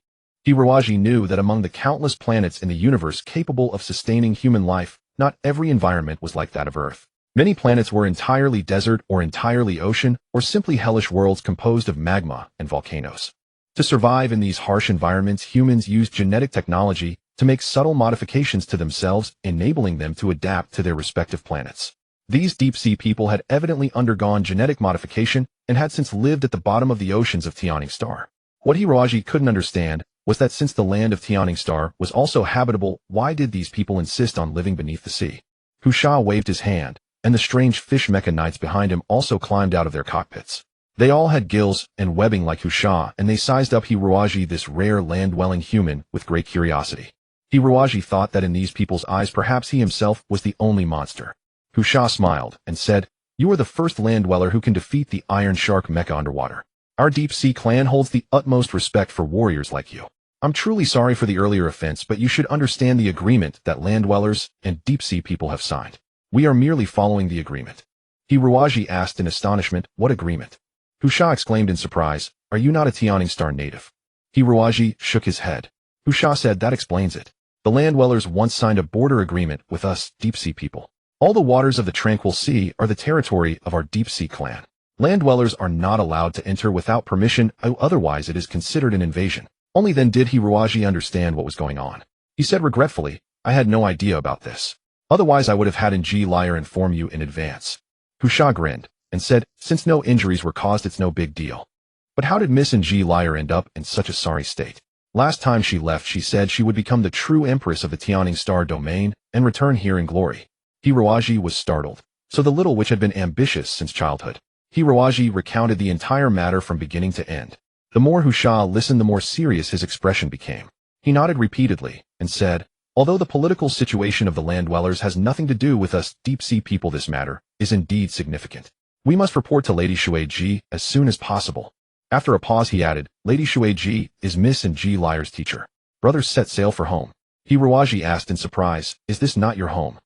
Speaker 1: Hirozi knew that among the countless planets in the universe capable of sustaining human life, not every environment was like that of Earth. Many planets were entirely desert or entirely ocean, or simply hellish worlds composed of magma and volcanoes. To survive in these harsh environments, humans used genetic technology to make subtle modifications to themselves, enabling them to adapt to their respective planets. These deep-sea people had evidently undergone genetic modification and had since lived at the bottom of the oceans of Yearning star. What Hirozi couldn't understand was that since the land of Yearning star was also habitable, why did these people insist on living beneath the sea? Husha waved his hand, and the strange fish mecha knights behind him also climbed out of their cockpits. They all had gills and webbing like Husha, and they sized up Hirozi, this rare land-dwelling human, with great curiosity. Hirozi thought that in these people's eyes perhaps he himself was the only monster. Husha smiled and said, "You are the first land-dweller who can defeat the Iron Shark mecha underwater. Our deep-sea clan holds the utmost respect for warriors like you. I'm truly sorry for the earlier offense, but you should understand the agreement that land-dwellers and deep-sea people have signed. We are merely following the agreement." Hirozi asked in astonishment, "What agreement?" Husha exclaimed in surprise, "Are you not a Yearning star native?" Hirozi shook his head. Husha said, "That explains it. The land-dwellers once signed a border agreement with us, deep-sea people. All the waters of the tranquil sea are the territory of our deep-sea clan. Land-dwellers are not allowed to enter without permission, otherwise it is considered an invasion." Only then did Hirozi understand what was going on. He said regretfully, "I had no idea about this. Otherwise I would have had G. Lyre inform you in advance." Husha grinned and said, "Since no injuries were caused, it's no big deal. But how did Miss G. Lyre end up in such a sorry state? Last time she left, she said she would become the true empress of the Yearning star domain and return here in glory." Hirozi was startled. So the little witch had been ambitious since childhood. Hirozi recounted the entire matter from beginning to end. The more Husha listened, the more serious his expression became. He nodded repeatedly and said, "Although the political situation of the land-dwellers has nothing to do with us deep-sea people, this matter is indeed significant. We must report to Lady Shueji as soon as possible." After a pause he added, "Lady Shueji is Miss G. Lyre's teacher." Brothers set sail for home. Hirozi asked in surprise, "Is this not your home?"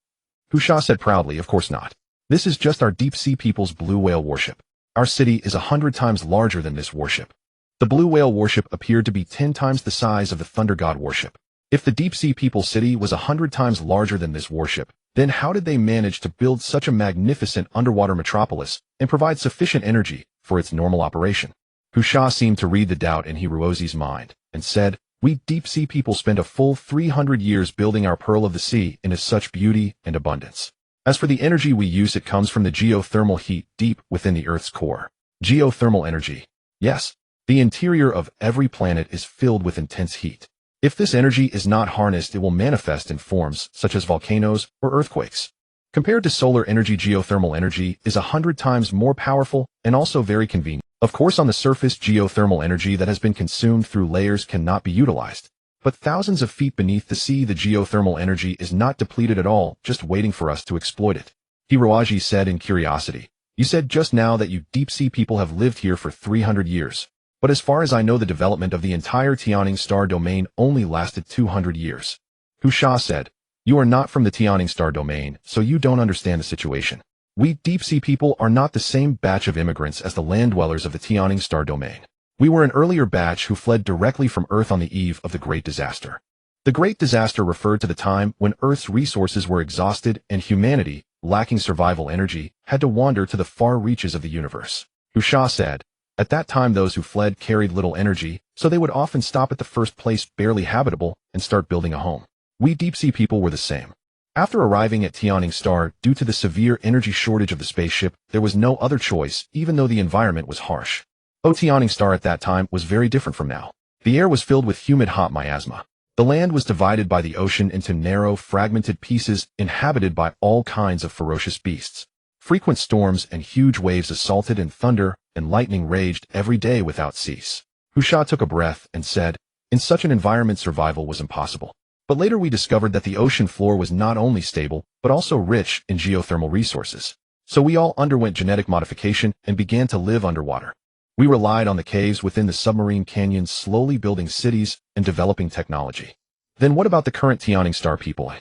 Speaker 1: Husha said proudly, "Of course not. This is just our deep-sea people's blue whale worship. Our city is 100 times larger than this worship." The blue whale worship appeared to be 10 times the size of the thunder god worship. If the deep-sea people's city was 100 times larger than this worship, then how did they manage to build such a magnificent underwater metropolis and provide sufficient energy for its normal operation? Husha seemed to read the doubt in Hirozi's mind and said, "We deep-sea people spend a full 300 years building our pearl of the sea into such beauty and abundance. As for the energy we use, it comes from the geothermal heat deep within the Earth's core. Geothermal energy. Yes, the interior of every planet is filled with intense heat. If this energy is not harnessed, it will manifest in forms such as volcanoes or earthquakes. Compared to solar energy, geothermal energy is 100 times more powerful and also very convenient. Of course, on the surface, geothermal energy that has been consumed through layers cannot be utilized. But thousands of feet beneath the sea, the geothermal energy is not depleted at all, just waiting for us to exploit it. Hiroaji said in curiosity, "You said just now that you deep-sea people have lived here for 300 years. But as far as I know, the development of the entire Tianing star domain only lasted 200 years. Husha said, "You are not from the Tianing star domain, so you don't understand the situation. We deep-sea people are not the same batch of immigrants as the land dwellers of the Tianing star domain. We were an earlier batch who fled directly from Earth on the eve of the Great Disaster." The Great Disaster referred to the time when Earth's resources were exhausted and humanity, lacking survival energy, had to wander to the far reaches of the universe. Husha said, "At that time those who fled carried little energy, so they would often stop at the first place barely habitable and start building a home. We deep-sea people were the same. After arriving at Tianing star, due to the severe energy shortage of the spaceship, there was no other choice, even though the environment was harsh. Tianing star at that time was very different from now. The air was filled with humid hot miasma. The land was divided by the ocean into narrow, fragmented pieces inhabited by all kinds of ferocious beasts. Frequent storms and huge waves assaulted, and thunder and lightning raged every day without cease." Husha took a breath and said, "In such an environment, survival was impossible. But later we discovered that the ocean floor was not only stable, but also rich in geothermal resources. So we all underwent genetic modification and began to live underwater. We relied on the caves within the submarine canyons, slowly building cities and developing technology." "Then what about the current Tianing star people?"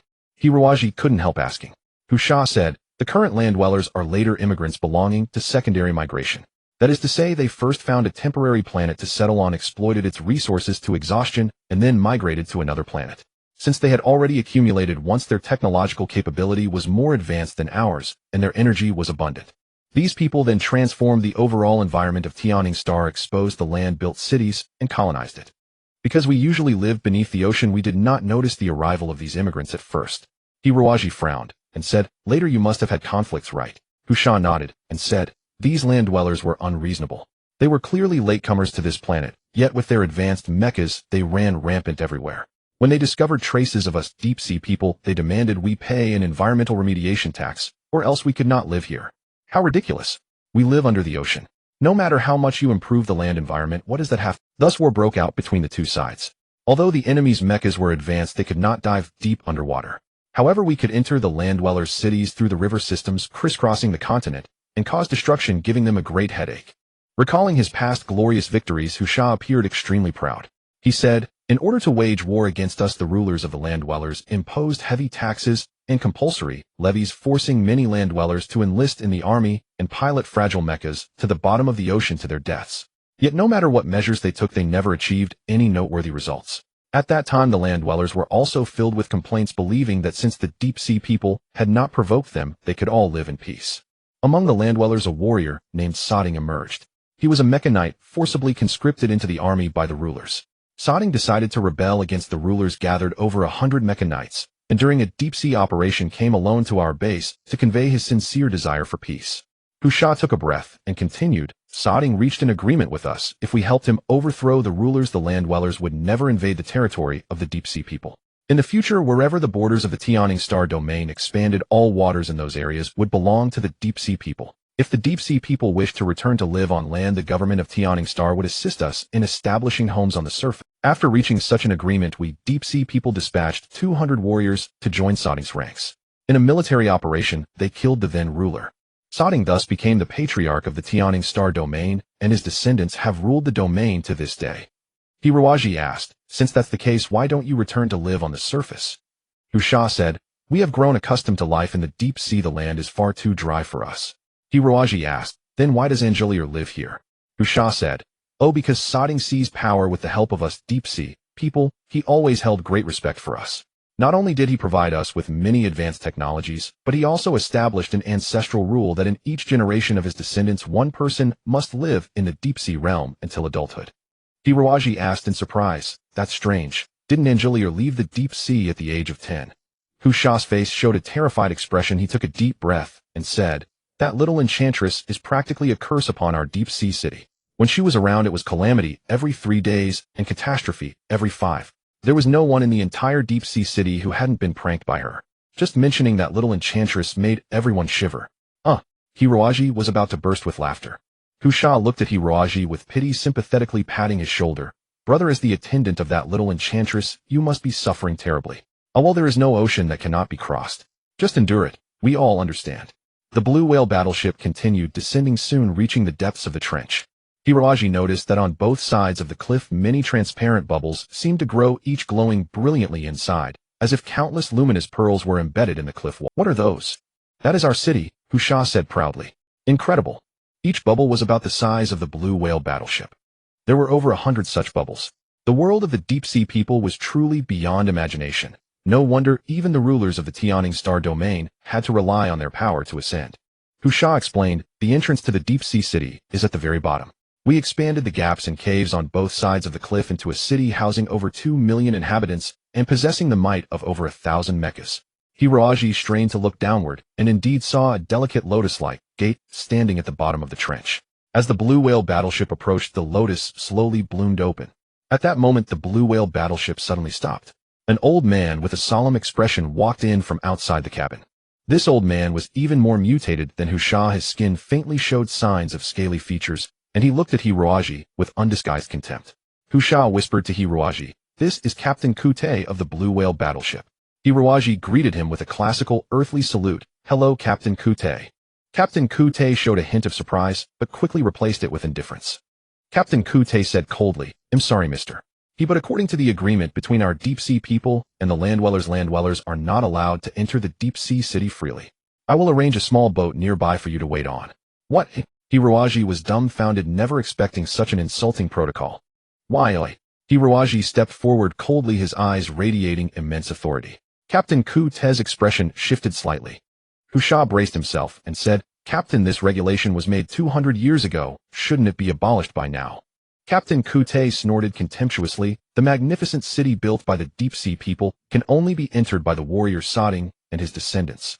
Speaker 1: Hiroaji couldn't help asking. Husha said, "The current land dwellers are later immigrants belonging to secondary migration. That is to say, they first found a temporary planet to settle on, exploited its resources to exhaustion, and then migrated to another planet. Since they had already accumulated once, their technological capability was more advanced than ours, and their energy was abundant. These people then transformed the overall environment of Tianing star, exposed the land, built cities, and colonized it. Because we usually live beneath the ocean, we did not notice the arrival of these immigrants at first." Hiroaji frowned and said, "Later you must have had conflicts, right?" Husha nodded and said, "These land dwellers were unreasonable. They were clearly latecomers to this planet, yet with their advanced mechas, they ran rampant everywhere. When they discovered traces of us deep-sea people, they demanded we pay an environmental remediation tax, or else we could not live here. How ridiculous. We live under the ocean. No matter how much you improve the land environment, what does that have?" Thus war broke out between the two sides. Although the enemy's mechas were advanced, they could not dive deep underwater. However, we could enter the land dwellers' cities through the river systems crisscrossing the continent and cause destruction, giving them a great headache. Recalling his past glorious victories, Husha appeared extremely proud. He said, "In order to wage war against us, the rulers of the land dwellers imposed heavy taxes and compulsory levies, forcing many land dwellers to enlist in the army and pilot fragile mechas to the bottom of the ocean to their deaths. Yet no matter what measures they took, they never achieved any noteworthy results. At that time, the land dwellers were also filled with complaints, believing that since the deep-sea people had not provoked them, they could all live in peace. Among the land dwellers, a warrior named Sodding emerged. He was a mecha knight, forcibly conscripted into the army by the rulers. Sodding decided to rebel against the rulers, gathered over 100 mecha knights, and during a deep-sea operation came alone to our base to convey his sincere desire for peace." Husha took a breath and continued, "Sodding reached an agreement with us. If we helped him overthrow the rulers, the land dwellers would never invade the territory of the deep-sea people. In the future, wherever the borders of the Tianing star domain expanded, all waters in those areas would belong to the deep-sea people. If the deep-sea people wished to return to live on land, the government of Tianing star would assist us in establishing homes on the surface." After reaching such an agreement, we deep-sea people dispatched 200 warriors to join Sodding's ranks. In a military operation, they killed the then ruler. Sodding thus became the patriarch of the Tianing star domain, and his descendants have ruled the domain to this day. Hiroaji asked, "Since that's the case, why don't you return to live on the surface?" Husha said, "We have grown accustomed to life in the deep sea. The land is far too dry for us." Hiroaji asked, "Then why does Angelier live here?" Husha said, "Oh, because Sodding seized power with the help of us deep-sea people. He always held great respect for us. Not only did he provide us with many advanced technologies, but he also established an ancestral rule that in each generation of his descendants, one person must live in the deep-sea realm until adulthood." Hiroaji asked in surprise, "That's strange. Didn't Angelier leave the deep sea at the age of 10? Husha's face showed a terrified expression. He took a deep breath and said, "That little enchantress is practically a curse upon our deep-sea city. When she was around, it was calamity every 3 days and catastrophe every 5. There was no one in the entire deep-sea city who hadn't been pranked by her. Just mentioning that little enchantress made everyone shiver." Hiroaji was about to burst with laughter. Husha looked at Hiroaji with pity, sympathetically patting his shoulder. "Brother, as the attendant of that little enchantress, you must be suffering terribly. Well, there is no ocean that cannot be crossed. Just endure it. We all understand." The blue whale battleship continued descending, soon reaching the depths of the trench. Hiroaji noticed that on both sides of the cliff many transparent bubbles seemed to grow, each glowing brilliantly inside, as if countless luminous pearls were embedded in the cliff wall. "What are those?" "That is our city," Husha said proudly. "Incredible." Each bubble was about the size of the blue whale battleship. There were over 100 such bubbles. The world of the deep-sea people was truly beyond imagination. No wonder even the rulers of the Tianing star domain had to rely on their power to ascend. Husha explained, "The entrance to the deep-sea city is at the very bottom. We expanded the gaps and caves on both sides of the cliff into a city housing over 2 million inhabitants and possessing the might of over 1,000 mechas." Hiroaji strained to look downward and indeed saw a delicate lotus-like gate standing at the bottom of the trench. As the blue whale battleship approached, the lotus slowly bloomed open. At that moment, the blue whale battleship suddenly stopped. An old man with a solemn expression walked in from outside the cabin. This old man was even more mutated than Husha. His skin faintly showed signs of scaly features, and he looked at Hiroaji with undisguised contempt. Husha whispered to Hiroaji, "This is Captain Kute of the blue whale battleship." Hiroaji greeted him with a classical earthly salute. "Hello, Captain Kute." Captain Kute showed a hint of surprise, but quickly replaced it with indifference. Captain Kute said coldly, "I'm sorry, mister. But according to the agreement between our deep-sea people and the landwellers are not allowed to enter the deep-sea city freely. I will arrange a small boat nearby for you to wait on." "What?" Hiroaji was dumbfounded, never expecting such an insulting protocol. "Why?" Hiroaji stepped forward coldly, his eyes radiating immense authority. Captain Kute's expression shifted slightly. Husha braced himself and said, "Captain, this regulation was made 200 years ago. Shouldn't it be abolished by now?" Captain Kute snorted contemptuously. "The magnificent city built by the deep-sea people can only be entered by the warrior Soding and his descendants."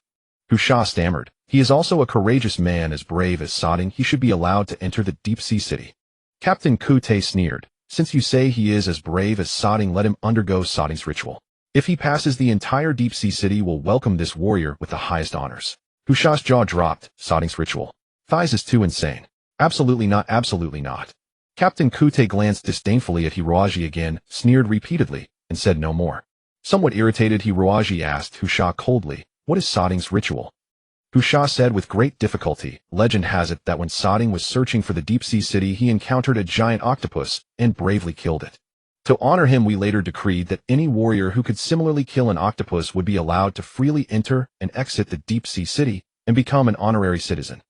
Speaker 1: Husha stammered, "He is also a courageous man, as brave as Soding. He should be allowed to enter the deep-sea city." Captain Kute sneered, "Since you say he is as brave as Soding, let him undergo Soding's ritual. If he passes, the entire deep-sea city will welcome this warrior with the highest honors." Husha's jaw dropped. "Soding's ritual? Thighs is too insane. Absolutely not, absolutely not." Captain Kute glanced disdainfully at Hiroaji again, sneered repeatedly, and said no more. Somewhat irritated, Hiroaji asked Husha coldly, "What is Soding's ritual?" Husha said with great difficulty, "Legend has it that when Soding was searching for the deep-sea city, he encountered a giant octopus and bravely killed it. To honor him, we later decreed that any warrior who could similarly kill an octopus would be allowed to freely enter and exit the deep-sea city and become an honorary citizen."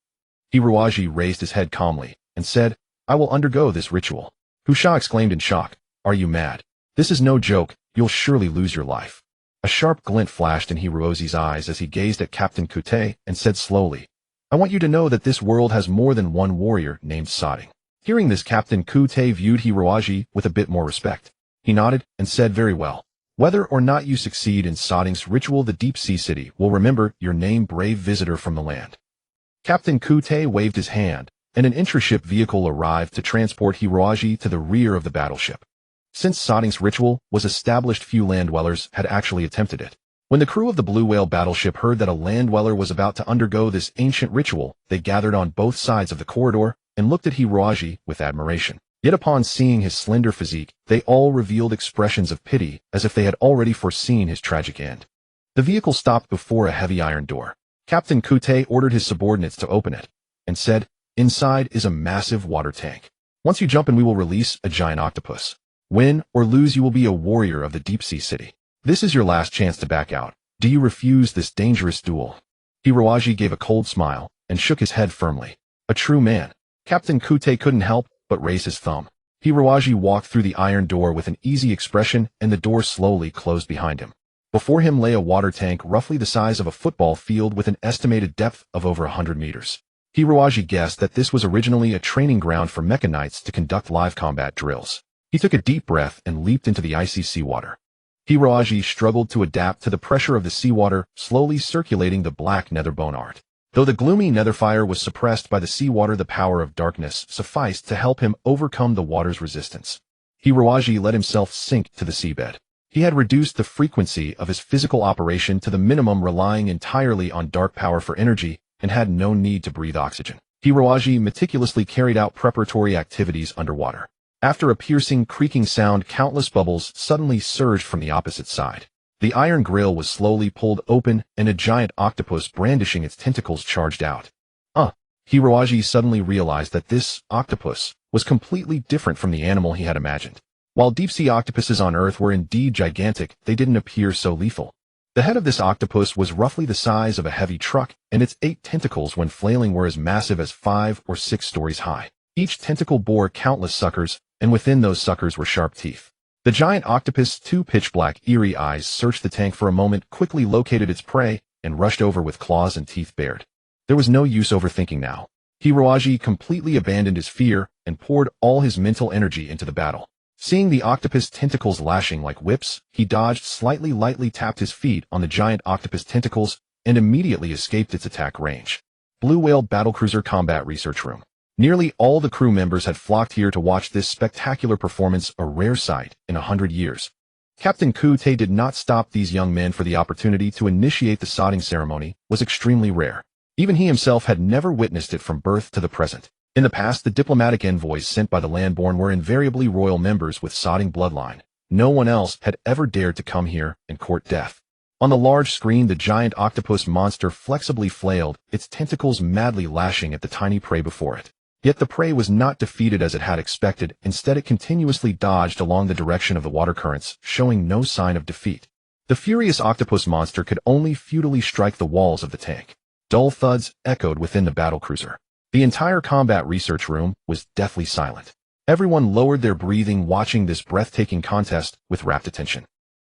Speaker 1: Hiroaji raised his head calmly and said, "I will undergo this ritual." Husha exclaimed in shock, "Are you mad? This is no joke. You'll surely lose your life." A sharp glint flashed in Hiroaji's eyes as he gazed at Captain Kute and said slowly, "I want you to know that this world has more than one warrior named Soding." Hearing this, Captain Kute viewed Hiroaji with a bit more respect. He nodded and said, "Very well. Whether or not you succeed in Soding's ritual, the deep-sea city will remember your name, brave visitor from the land." Captain Kute waved his hand, and an intraship vehicle arrived to transport Hiroaji to the rear of the battleship. Since Soding's ritual was established, few land-dwellers had actually attempted it. When the crew of the blue whale battleship heard that a land-dweller was about to undergo this ancient ritual, they gathered on both sides of the corridor and looked at Hiroaji with admiration. Yet upon seeing his slender physique, they all revealed expressions of pity, as if they had already foreseen his tragic end. The vehicle stopped before a heavy iron door. Captain Kute ordered his subordinates to open it, and said, "Inside is a massive water tank. Once you jump in, we will release a giant octopus. Win or lose, you will be a warrior of the deep-sea city. This is your last chance to back out. Do you refuse this dangerous duel?" Hiroaji gave a cold smile and shook his head firmly. A true man. Captain Kute couldn't help but raise his thumb. Hiroaji walked through the iron door with an easy expression, and the door slowly closed behind him. Before him lay a water tank roughly the size of a football field with an estimated depth of over 100 meters. Hiroaji guessed that this was originally a training ground for mecha knights to conduct live combat drills. He took a deep breath and leaped into the icy seawater. Hiroaji struggled to adapt to the pressure of the seawater, slowly circulating the black nether bone art. Though the gloomy nether fire was suppressed by the seawater, the power of darkness sufficed to help him overcome the water's resistance. Hiroaji let himself sink to the seabed. He had reduced the frequency of his physical operation to the minimum, relying entirely on dark power for energy, and had no need to breathe oxygen. Hiroaji meticulously carried out preparatory activities underwater. After a piercing, creaking sound, countless bubbles suddenly surged from the opposite side. The iron grill was slowly pulled open, and a giant octopus brandishing its tentacles charged out. Hiroaji suddenly realized that this octopus was completely different from the animal he had imagined. While deep-sea octopuses on Earth were indeed gigantic, they didn't appear so lethal. The head of this octopus was roughly the size of a heavy truck, and its 8 tentacles when flailing were as massive as 5 or 6 stories high. Each tentacle bore countless suckers, and within those suckers were sharp teeth. The giant octopus' 2 pitch-black, eerie eyes searched the tank for a moment, quickly located its prey, and rushed over with claws and teeth bared. There was no use overthinking now. Hiroaji completely abandoned his fear and poured all his mental energy into the battle. Seeing the octopus tentacles lashing like whips, he dodged, slightly lightly tapped his feet on the giant octopus tentacles, and immediately escaped its attack range. Blue Whale Battlecruiser Combat Research Room. Nearly all the crew members had flocked here to watch this spectacular performance, a rare sight in 100 years. Captain Kute did not stop these young men, for the opportunity to initiate the sodding ceremony was extremely rare. Even he himself had never witnessed it from birth to the present. In the past, the diplomatic envoys sent by the landborn were invariably royal members with sodding bloodline. No one else had ever dared to come here and court death. On the large screen, the giant octopus monster flexibly flailed, its tentacles madly lashing at the tiny prey before it. Yet the prey was not defeated as it had expected. Instead, it continuously dodged along the direction of the water currents, showing no sign of defeat. The furious octopus monster could only futilely strike the walls of the tank. Dull thuds echoed within the battlecruiser. The entire combat research room was deathly silent. Everyone lowered their breathing, watching this breathtaking contest with rapt attention.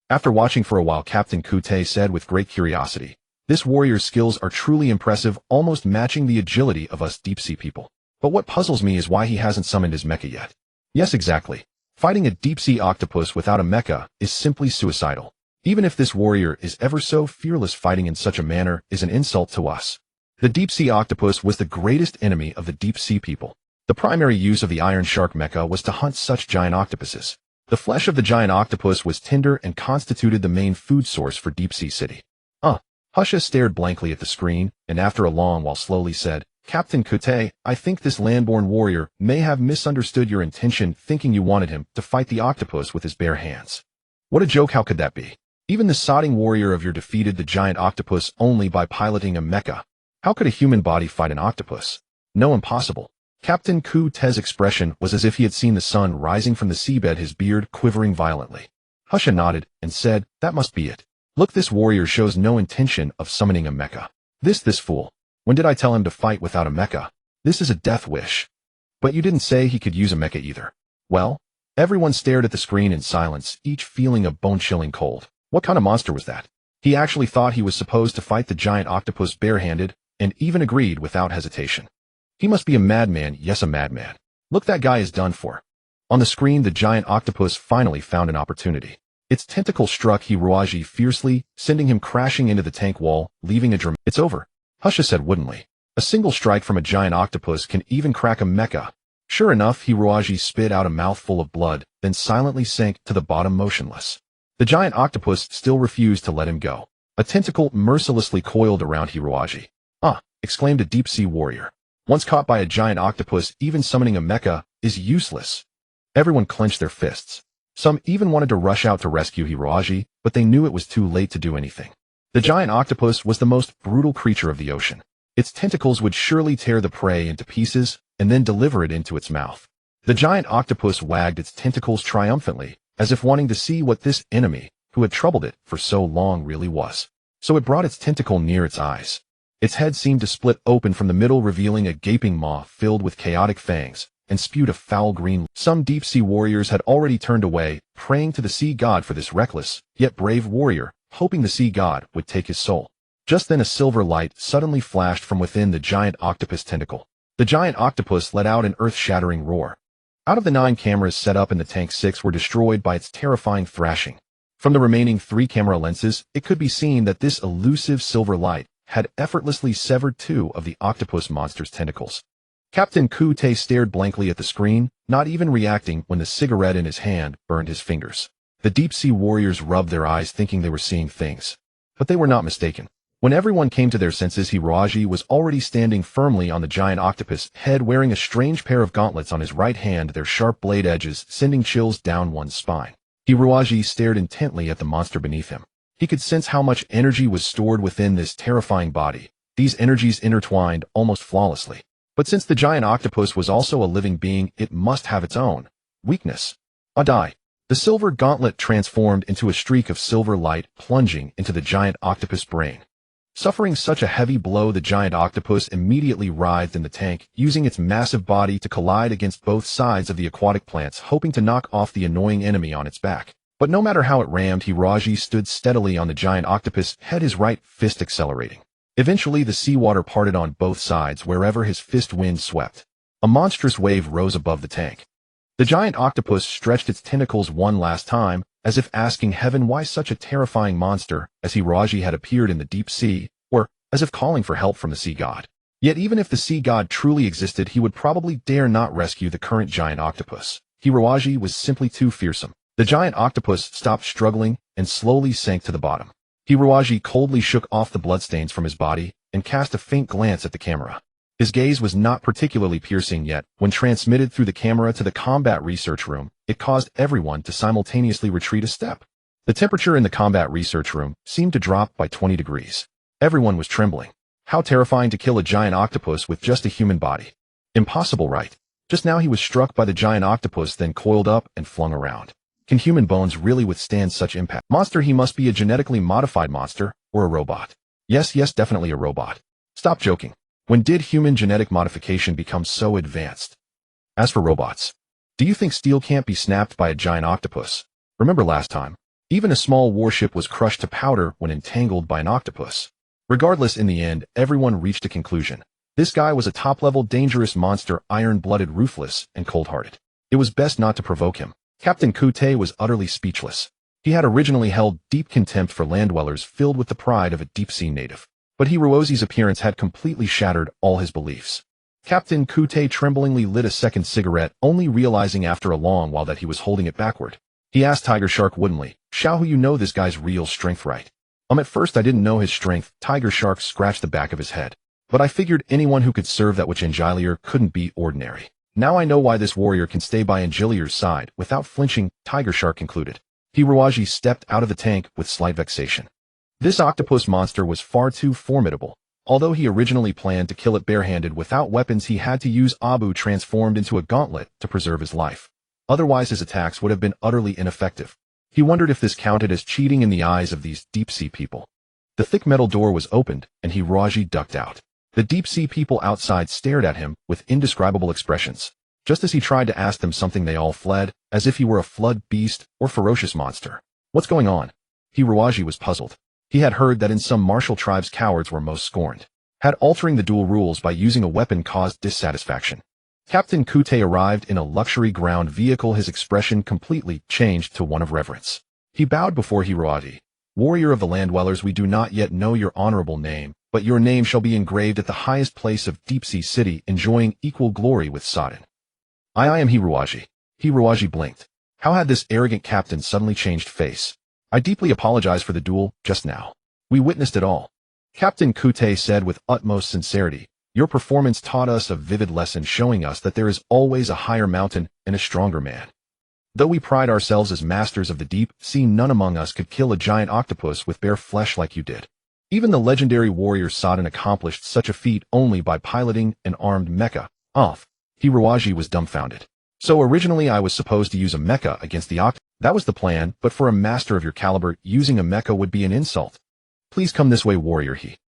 Speaker 1: After watching for a while, Captain Kute said with great curiosity, "This warrior's skills are truly impressive, almost matching the agility of us deep-sea people. But what puzzles me is why he hasn't summoned his mecha yet." Yes, exactly. Fighting a deep-sea octopus without a mecha is simply suicidal. Even if this warrior is ever so fearless, fighting in such a manner is an insult to us. The deep-sea octopus was the greatest enemy of the deep-sea people. The primary use of the iron shark mecha was to hunt such giant octopuses. The flesh of the giant octopus was tender and constituted the main food source for deep-sea city. Husha stared blankly at the screen, and after a long while slowly said, "Captain Kute, I think this landborn warrior may have misunderstood your intention, thinking you wanted him to fight the octopus with his bare hands. What a joke, how could that be? Even the sodding warrior of your defeated the giant octopus only by piloting a mecha. How could a human body fight an octopus? No, impossible." Captain Kute's expression was as if he had seen the sun rising from the seabed, his beard quivering violently. Husha nodded and said, "That must be it. Look, this warrior shows no intention of summoning a mecha. This fool. When did I tell him to fight without a mecha? This is a death wish. But you didn't say he could use a mecha either." Well, everyone stared at the screen in silence, each feeling a bone-chilling cold. What kind of monster was that? He actually thought he was supposed to fight the giant octopus barehanded, and even agreed without hesitation. He must be a madman, yes, a madman. Look, that guy is done for. On the screen, the giant octopus finally found an opportunity. Its tentacle struck Hiroaji fiercely, sending him crashing into the tank wall, leaving a dramatic. "It's over," Husha said woodenly. "A single strike from a giant octopus can even crack a mecha." Sure enough, Hiroaji spit out a mouthful of blood, then silently sank to the bottom motionless. The giant octopus still refused to let him go. A tentacle mercilessly coiled around Hiroaji. Exclaimed a deep-sea warrior. Once caught by a giant octopus, even summoning a mecha is useless. Everyone clenched their fists. Some even wanted to rush out to rescue Hiroaji, but they knew it was too late to do anything. The giant octopus was the most brutal creature of the ocean. Its tentacles would surely tear the prey into pieces and then deliver it into its mouth. The giant octopus wagged its tentacles triumphantly, as if wanting to see what this enemy, who had troubled it for so long, really was. So it brought its tentacle near its eyes. Its head seemed to split open from the middle, revealing a gaping maw filled with chaotic fangs, and spewed a foul green. Some deep-sea warriors had already turned away, praying to the sea god for this reckless, yet brave warrior, hoping the sea god would take his soul. Just then a silver light suddenly flashed from within the giant octopus tentacle. The giant octopus let out an earth-shattering roar. Out of the 9 cameras set up in the tank, 6 were destroyed by its terrifying thrashing. From the remaining 3 camera lenses, it could be seen that this elusive silver light had effortlessly severed 2 of the octopus monster's tentacles. Captain Kute stared blankly at the screen, not even reacting when the cigarette in his hand burned his fingers. The deep-sea warriors rubbed their eyes thinking they were seeing things. But they were not mistaken. When everyone came to their senses, Hiroaji was already standing firmly on the giant octopus head, wearing a strange pair of gauntlets on his right hand, their sharp blade edges sending chills down one's spine. Hiroaji stared intently at the monster beneath him. He could sense how much energy was stored within this terrifying body. These energies intertwined almost flawlessly. But since the giant octopus was also a living being, it must have its own weakness. Adai. The silver gauntlet transformed into a streak of silver light, plunging into the giant octopus brain. Suffering such a heavy blow, the giant octopus immediately writhed in the tank, using its massive body to collide against both sides of the aquatic plants, hoping to knock off the annoying enemy on its back. But no matter how it rammed, Hiroaji stood steadily on the giant octopus head, his right fist accelerating. Eventually, the seawater parted on both sides wherever his fist wind swept. A monstrous wave rose above the tank. The giant octopus stretched its tentacles one last time, as if asking heaven why such a terrifying monster as Hiroaji had appeared in the deep sea, or as if calling for help from the sea god. Yet even if the sea god truly existed, he would probably dare not rescue the current giant octopus. Hiroaji was simply too fearsome. The giant octopus stopped struggling and slowly sank to the bottom. Hiroaji coldly shook off the bloodstains from his body and cast a faint glance at the camera. His gaze was not particularly piercing, yet when transmitted through the camera to the combat research room, it caused everyone to simultaneously retreat a step. The temperature in the combat research room seemed to drop by 20 degrees. Everyone was trembling. How terrifying to kill a giant octopus with just a human body. Impossible, right? Just now he was struck by the giant octopus, then coiled up and flung around. Can human bones really withstand such impact? Monster, he must be a genetically modified monster, or a robot. Yes, definitely a robot. Stop joking. When did human genetic modification become so advanced? As for robots, do you think steel can't be snapped by a giant octopus? Remember last time? Even a small warship was crushed to powder when entangled by an octopus. Regardless, in the end, everyone reached a conclusion. This guy was a top-level dangerous monster, iron-blooded, ruthless, and cold-hearted. It was best not to provoke him. Captain Kute was utterly speechless. He had originally held deep contempt for land-dwellers, filled with the pride of a deep-sea native. But Hiroaji's appearance had completely shattered all his beliefs. Captain Kute tremblingly lit a second cigarette, only realizing after a long while that he was holding it backward. He asked Tiger Shark woodenly, "Shao, you know this guy's real strength, right?" At first I didn't know his strength." Tiger Shark scratched the back of his head. "But I figured anyone who could serve that witch Angelier couldn't be ordinary. Now I know why this warrior can stay by Angelier's side without flinching," Tiger Shark concluded. Hiroaji stepped out of the tank with slight vexation. This octopus monster was far too formidable. Although he originally planned to kill it barehanded without weapons, he had to use Abu transformed into a gauntlet to preserve his life. Otherwise his attacks would have been utterly ineffective. He wondered if this counted as cheating in the eyes of these deep-sea people. The thick metal door was opened, and Hiroaji ducked out. The deep-sea people outside stared at him with indescribable expressions. Just as he tried to ask them something, they all fled, as if he were a flood beast or ferocious monster. What's going on? Hiroaji was puzzled. He had heard that in some martial tribes cowards were most scorned. Had altering the duel rules by using a weapon caused dissatisfaction? Captain Kute arrived in a luxury ground vehicle. His expression completely changed to one of reverence. He bowed before Hiroaji. "Warrior of the land-dwellers, we do not yet know your honorable name, but your name shall be engraved at the highest place of Deep-Sea City, enjoying equal glory with Sodden." I am Hiroaji." Hiroaji blinked. How had this arrogant captain suddenly changed face? "I deeply apologize for the duel just now. We witnessed it all." Captain Kute said with utmost sincerity, "Your performance taught us a vivid lesson, showing us that there is always a higher mountain and a stronger man. Though we pride ourselves as masters of the deep sea, none among us could kill a giant octopus with bare flesh like you did. Even the legendary warrior Sodden accomplished such a feat only by piloting an armed mecha." Hiroaji was dumbfounded. "So originally I was supposed to use a mecha against the octopus? That was the plan, but for a master of your caliber, using a mecha would be an insult. Please come this way, warrior."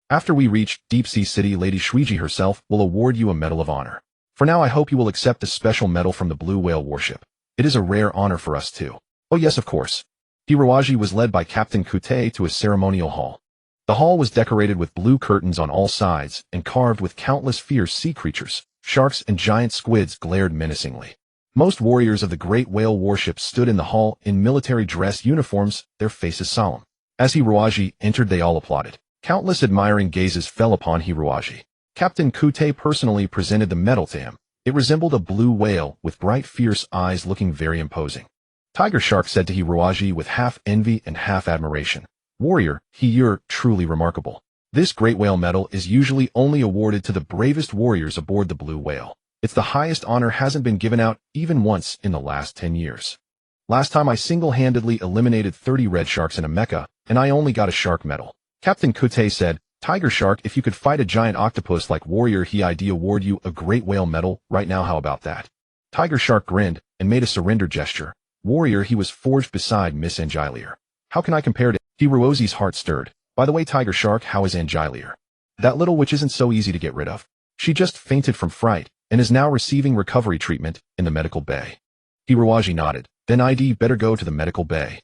Speaker 1: After we reach Deep-Sea City, Lady Shuiji herself will award you a medal of honor. For now, I hope you will accept a special medal from the Blue Whale warship. It is a rare honor for us too." "Oh yes, of course." Hiroaji was led by Captain Kute to a ceremonial hall. The hall was decorated with blue curtains on all sides and carved with countless fierce sea creatures. Sharks and giant squids glared menacingly. Most warriors of the great whale warship stood in the hall in military dress uniforms, their faces solemn. As Hiruaji entered, they all applauded. Countless admiring gazes fell upon Hiruaji. Captain Kute personally presented the medal to him. It resembled a blue whale with bright, fierce eyes looking very imposing. Tiger Shark said to Hiruaji with half envy and half admiration, "Warrior, you're truly remarkable. This great whale medal is usually only awarded to the bravest warriors aboard the blue whale. It's the highest honor, hasn't been given out even once in the last 10 years. Last time I single-handedly eliminated 30 red sharks in a mecha, and I only got a shark medal." Captain Kute said, "Tiger Shark, if you could fight a giant octopus like warrior, I'd award you a great whale medal right now. How about that?" Tiger Shark grinned and made a surrender gesture. "Warrior, he was forged beside Miss Angelier. How can I compare to..." Hiruozi's heart stirred. "By the way, Tiger Shark, how is Angelier? That little witch isn't so easy to get rid of. She just fainted from fright and is now receiving recovery treatment in the medical bay." Hiruaji nodded. "Then I'd better go to the medical bay."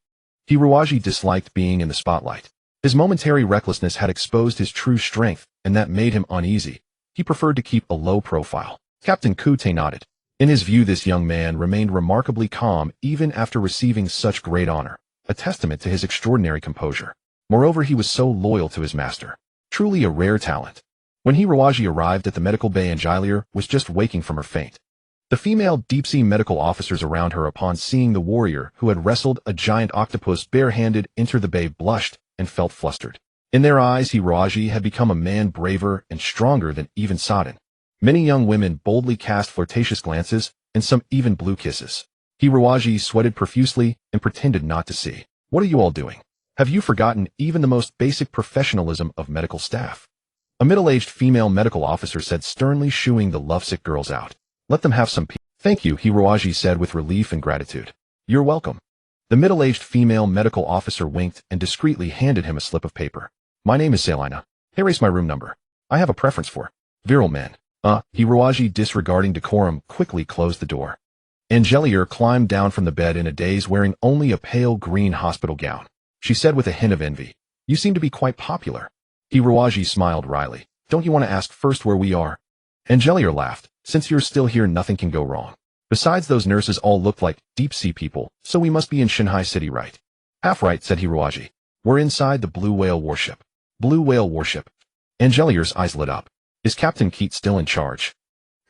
Speaker 1: Hiruaji disliked being in the spotlight. His momentary recklessness had exposed his true strength, and that made him uneasy. He preferred to keep a low profile. Captain Kute nodded. In his view, this young man remained remarkably calm even after receiving such great honor, a testament to his extraordinary composure. Moreover, he was so loyal to his master. Truly a rare talent. When Hiruaji arrived at the medical bay, Angelier was just waking from her faint. The female deep-sea medical officers around her, upon seeing the warrior who had wrestled a giant octopus barehanded enter the bay, blushed and felt flustered. In their eyes, Hiruaji had become a man braver and stronger than even Sodden. Many young women boldly cast flirtatious glances, and some even blew kisses. Hiruaji sweated profusely and pretended not to see. "What are you all doing? Have you forgotten even the most basic professionalism of medical staff?" A middle-aged female medical officer said sternly, shooing the lovesick girls out. "Let them have some peace." "Thank you," Hiruaji said with relief and gratitude. "You're welcome." The middle-aged female medical officer winked and discreetly handed him a slip of paper. "My name is Selina. Here's my room number. I have a preference for virile men." Hiruaji, disregarding decorum, quickly closed the door. Angelier climbed down from the bed in a daze, wearing only a pale green hospital gown. She said with a hint of envy, "You seem to be quite popular." Hiruaji smiled wryly. "Don't you want to ask first where we are?" Angelier laughed. "Since you're still here, nothing can go wrong. Besides, those nurses all look like deep-sea people, so we must be in Shanghai City, right?" "Half right," said Hiruaji. "We're inside the blue whale warship." "Blue whale warship?" Angelier's eyes lit up. "Is Captain Keat still in charge?"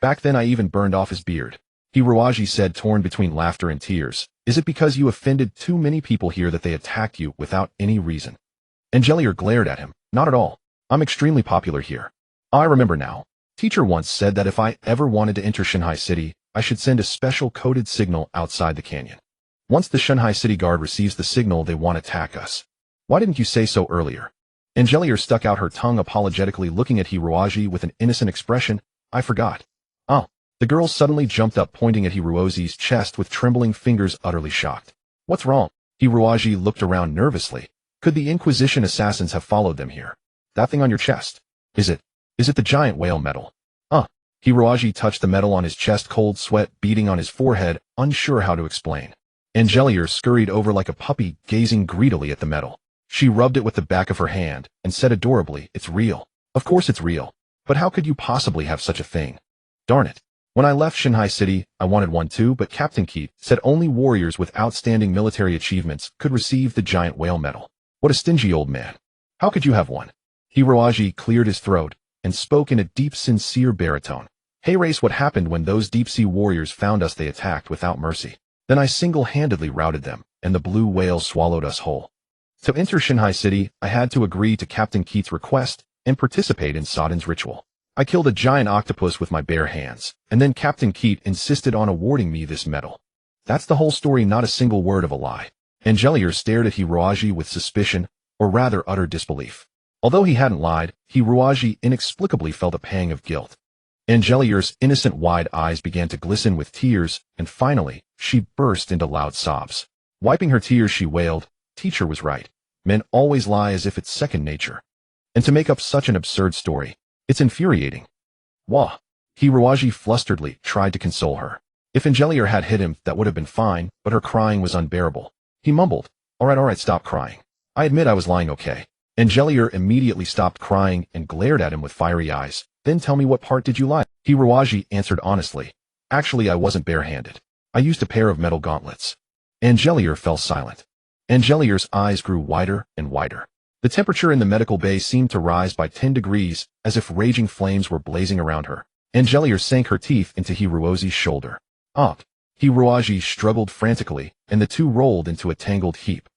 Speaker 1: "Back then I even burned off his beard." Hiruaji said, torn between laughter and tears. "Is it because you offended too many people here that they attacked you without any reason?" Angelier glared at him. "Not at all. I'm extremely popular here. I remember now. Teacher once said that if I ever wanted to enter Shanghai City, I should send a special coded signal outside the canyon. Once the Shanghai City Guard receives the signal, they won't attack us. Why didn't you say so earlier?" Angelier stuck out her tongue apologetically, looking at Hiruaji with an innocent expression. "I forgot." "Oh." The girl suddenly jumped up, pointing at Hiruozi's chest with trembling fingers, utterly shocked. "What's wrong?" Hiruaji looked around nervously. "Could the Inquisition assassins have followed them here? That thing on your chest. Is it the giant whale medal?" Hiruaji touched the medal on his chest, cold sweat beading on his forehead, unsure how to explain. Angelier scurried over like a puppy, gazing greedily at the medal. She rubbed it with the back of her hand and said adorably, "It's real. Of course it's real. But how could you possibly have such a thing? Darn it. When I left Shanghai City, I wanted one too, but Captain Keat said only warriors with outstanding military achievements could receive the giant whale medal. What a stingy old man. How could you have one?" Hiruaji cleared his throat and spoke in a deep, sincere baritone. "Hey Race, what happened when those deep-sea warriors found us? They attacked without mercy. Then I single-handedly routed them, and the blue whale swallowed us whole. To enter Shanghai City, I had to agree to Captain Keat's request and participate in Sodden's ritual. I killed a giant octopus with my bare hands, and then Captain Keat insisted on awarding me this medal. That's the whole story, not a single word of a lie." Angelier stared at Hiruaji with suspicion, or rather utter disbelief. Although he hadn't lied, Hiruaji inexplicably felt a pang of guilt. Angelier's innocent wide eyes began to glisten with tears, and finally, she burst into loud sobs. Wiping her tears, she wailed, "Teacher was right. Men always lie as if it's second nature. And to make up such an absurd story. It's infuriating." "Wah." Hiruaji flusteredly tried to console her. If Angelier had hit him, that would have been fine, but her crying was unbearable. He mumbled, all right, stop crying. I admit I was lying, okay?" Angelier immediately stopped crying and glared at him with fiery eyes. "Then tell me, what part did you lie?" Hiruaji answered honestly. "Actually, I wasn't barehanded. I used a pair of metal gauntlets. Angelier fell silent. Angelier's eyes grew wider and wider. The temperature in the medical bay seemed to rise by 10 degrees, as if raging flames were blazing around her. Angelier sank her teeth into Hirozi's shoulder. Hiroji struggled frantically, and the two rolled into a tangled heap.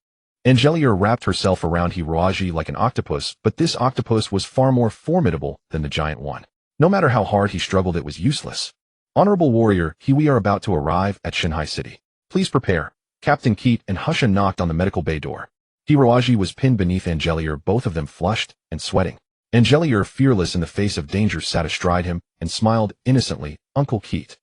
Speaker 1: Angelier wrapped herself around Hiroji like an octopus, but this octopus was far more formidable than the giant one. No matter how hard he struggled, it was useless. Honorable warrior, we are about to arrive at Shanghai City. Please prepare. Captain Keat and Husha knocked on the medical bay door. Hiroji was pinned beneath Angelier, both of them flushed and sweating. Angelier, fearless in the face of danger, sat astride him and smiled innocently. Uncle Keat.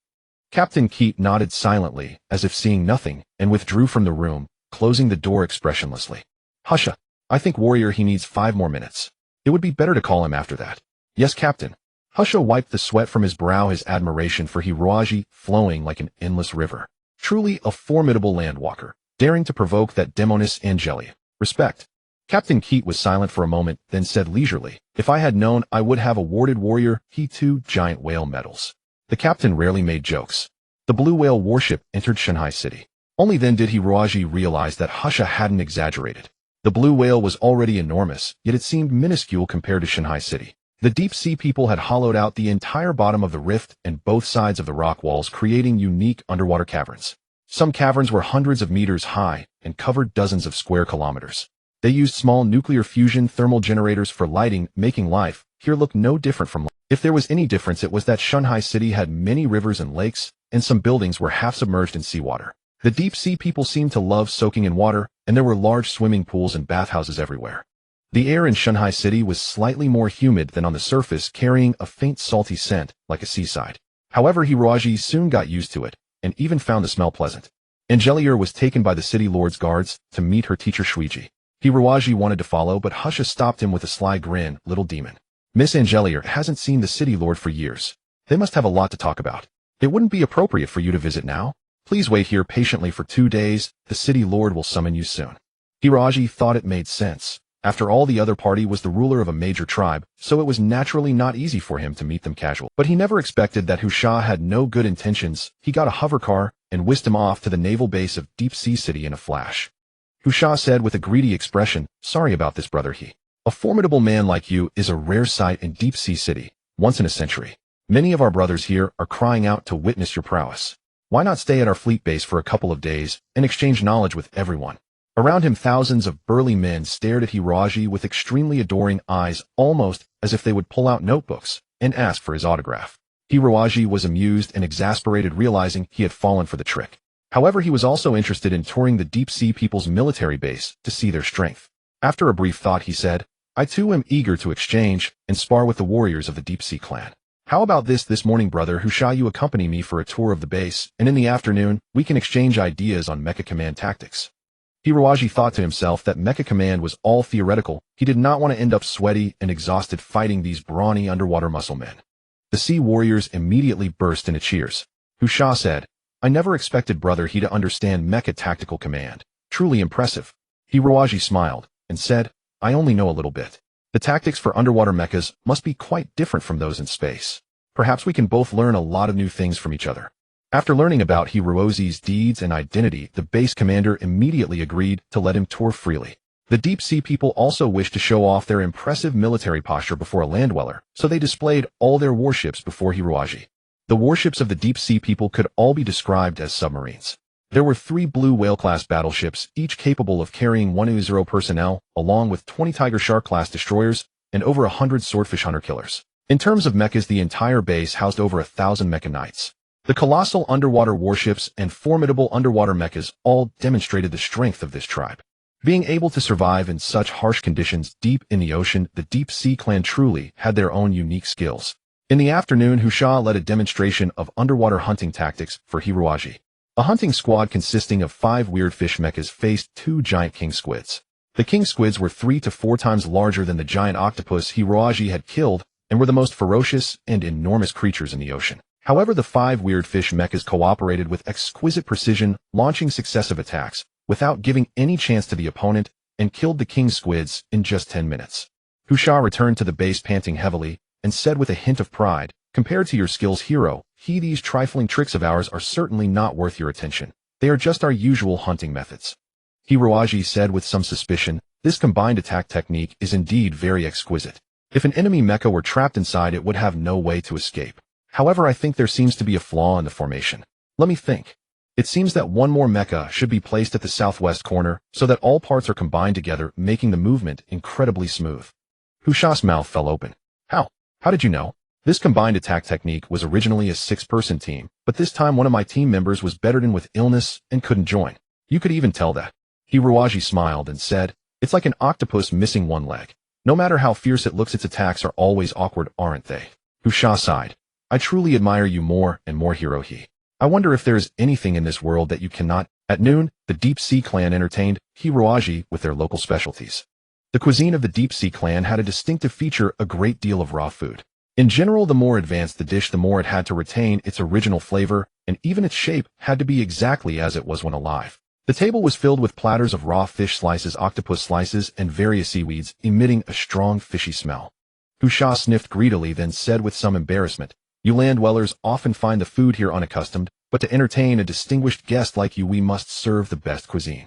Speaker 1: Captain Keat nodded silently, as if seeing nothing, and withdrew from the room, closing the door expressionlessly. Husha, I think warrior he needs 5 more minutes. It would be better to call him after that. Yes, Captain. Husha wiped the sweat from his brow, his admiration for Hiroji flowing like an endless river. Truly a formidable landwalker, daring to provoke that demoness Angelia. Respect. Captain Keat was silent for a moment, then said leisurely, if I had known, I would have awarded warrior he 2 giant whale medals. The captain rarely made jokes. The blue whale warship entered Shanghai City. Only then did Hiroji realize that Husha hadn't exaggerated. The blue whale was already enormous, yet it seemed minuscule compared to Shanghai City. The deep-sea people had hollowed out the entire bottom of the rift and both sides of the rock walls, creating unique underwater caverns. Some caverns were hundreds of meters high and covered dozens of square kilometers. They used small nuclear fusion thermal generators for lighting, making life here look no different from life. If there was any difference, it was that Shanghai City had many rivers and lakes, and some buildings were half submerged in seawater. The deep-sea people seemed to love soaking in water, and there were large swimming pools and bathhouses everywhere. The air in Shanghai City was slightly more humid than on the surface, carrying a faint salty scent, like a seaside. However, Hiroji soon got used to it, and even found the smell pleasant. Angelier was taken by the city lord's guards to meet her teacher Shuiji. Hiroji wanted to follow, but Husha stopped him with a sly grin. Little demon. Miss Angelier hasn't seen the city lord for years. They must have a lot to talk about. It wouldn't be appropriate for you to visit now. Please wait here patiently for 2 days. The city lord will summon you soon. Hiroji thought it made sense. After all, the other party was the ruler of a major tribe, so it was naturally not easy for him to meet them casually. But he never expected that Husha had no good intentions. He got a hovercar and whisked him off to the naval base of Deep Sea City in a flash. Husha said with a greedy expression, sorry about this, brother. A formidable man like you is a rare sight in Deep Sea City, once in a century. Many of our brothers here are crying out to witness your prowess. Why not stay at our fleet base for a couple of days and exchange knowledge with everyone? Around him, thousands of burly men stared at Hiroji with extremely adoring eyes, almost as if they would pull out notebooks and ask for his autograph. Hiroji was amused and exasperated, realizing he had fallen for the trick. However, he was also interested in touring the deep sea people's military base to see their strength. After a brief thought, he said, I too am eager to exchange and spar with the warriors of the deep sea clan. How about this morning, brother Husha, you accompany me for a tour of the base, and in the afternoon, we can exchange ideas on mecha command tactics. Hiroji thought to himself that mecha command was all theoretical. He did not want to end up sweaty and exhausted fighting these brawny underwater muscle men. The sea warriors immediately burst into cheers. Husha said, I never expected brother he to understand mecha tactical command. Truly impressive. Hiroji smiled and said, I only know a little bit. The tactics for underwater mechas must be quite different from those in space. Perhaps we can both learn a lot of new things from each other. After learning about Hirozi's deeds and identity, the base commander immediately agreed to let him tour freely. The deep sea people also wished to show off their impressive military posture before a land dweller, so they displayed all their warships before Hiroji. The warships of the deep sea people could all be described as submarines. There were 3 blue whale-class battleships, each capable of carrying 100 personnel, along with 20 Tiger Shark-class destroyers and over 100 swordfish hunter-killers. In terms of mechas, the entire base housed over 1,000 mecha knights. The colossal underwater warships and formidable underwater mechas all demonstrated the strength of this tribe. Being able to survive in such harsh conditions deep in the ocean, the Deep Sea Clan truly had their own unique skills. In the afternoon, Husha led a demonstration of underwater hunting tactics for Hiroji. A hunting squad consisting of 5 weird fish mechas faced 2 giant king squids. The king squids were 3 to 4 times larger than the giant octopus Hiroji had killed and were the most ferocious and enormous creatures in the ocean. However, the 5 weird fish mechas cooperated with exquisite precision, launching successive attacks without giving any chance to the opponent, and killed the king squids in just 10 minutes. Husha returned to the base panting heavily and said with a hint of pride, compared to your skills, hero, These trifling tricks of ours are certainly not worth your attention. They are just our usual hunting methods. Hiroaji said with some suspicion. This combined attack technique is indeed very exquisite. If an enemy mecha were trapped inside, it would have no way to escape. However, I think there seems to be a flaw in the formation. Let me think. It seems that one more mecha should be placed at the southwest corner so that all parts are combined together, making the movement incredibly smooth. Husha's mouth fell open. How? How did you know? This combined attack technique was originally a 6-person team, but this time one of my team members was bedridden with illness and couldn't join. You could even tell that. Hiroaji smiled and said, "It's like an octopus missing one leg. No matter how fierce it looks, its attacks are always awkward, aren't they?" Husha sighed. "I truly admire you more and more, Hirohi. I wonder if there is anything in this world that you cannot." At noon, the Deep Sea Clan entertained Hiroaji with their local specialties. The cuisine of the Deep Sea Clan had a distinctive feature: a great deal of raw food. In general, the more advanced the dish, the more it had to retain its original flavor, and even its shape had to be exactly as it was when alive. The table was filled with platters of raw fish slices, octopus slices, and various seaweeds, emitting a strong fishy smell. Husha sniffed greedily, then said with some embarrassment, "You land dwellers often find the food here unaccustomed, but to entertain a distinguished guest like you, we must serve the best cuisine.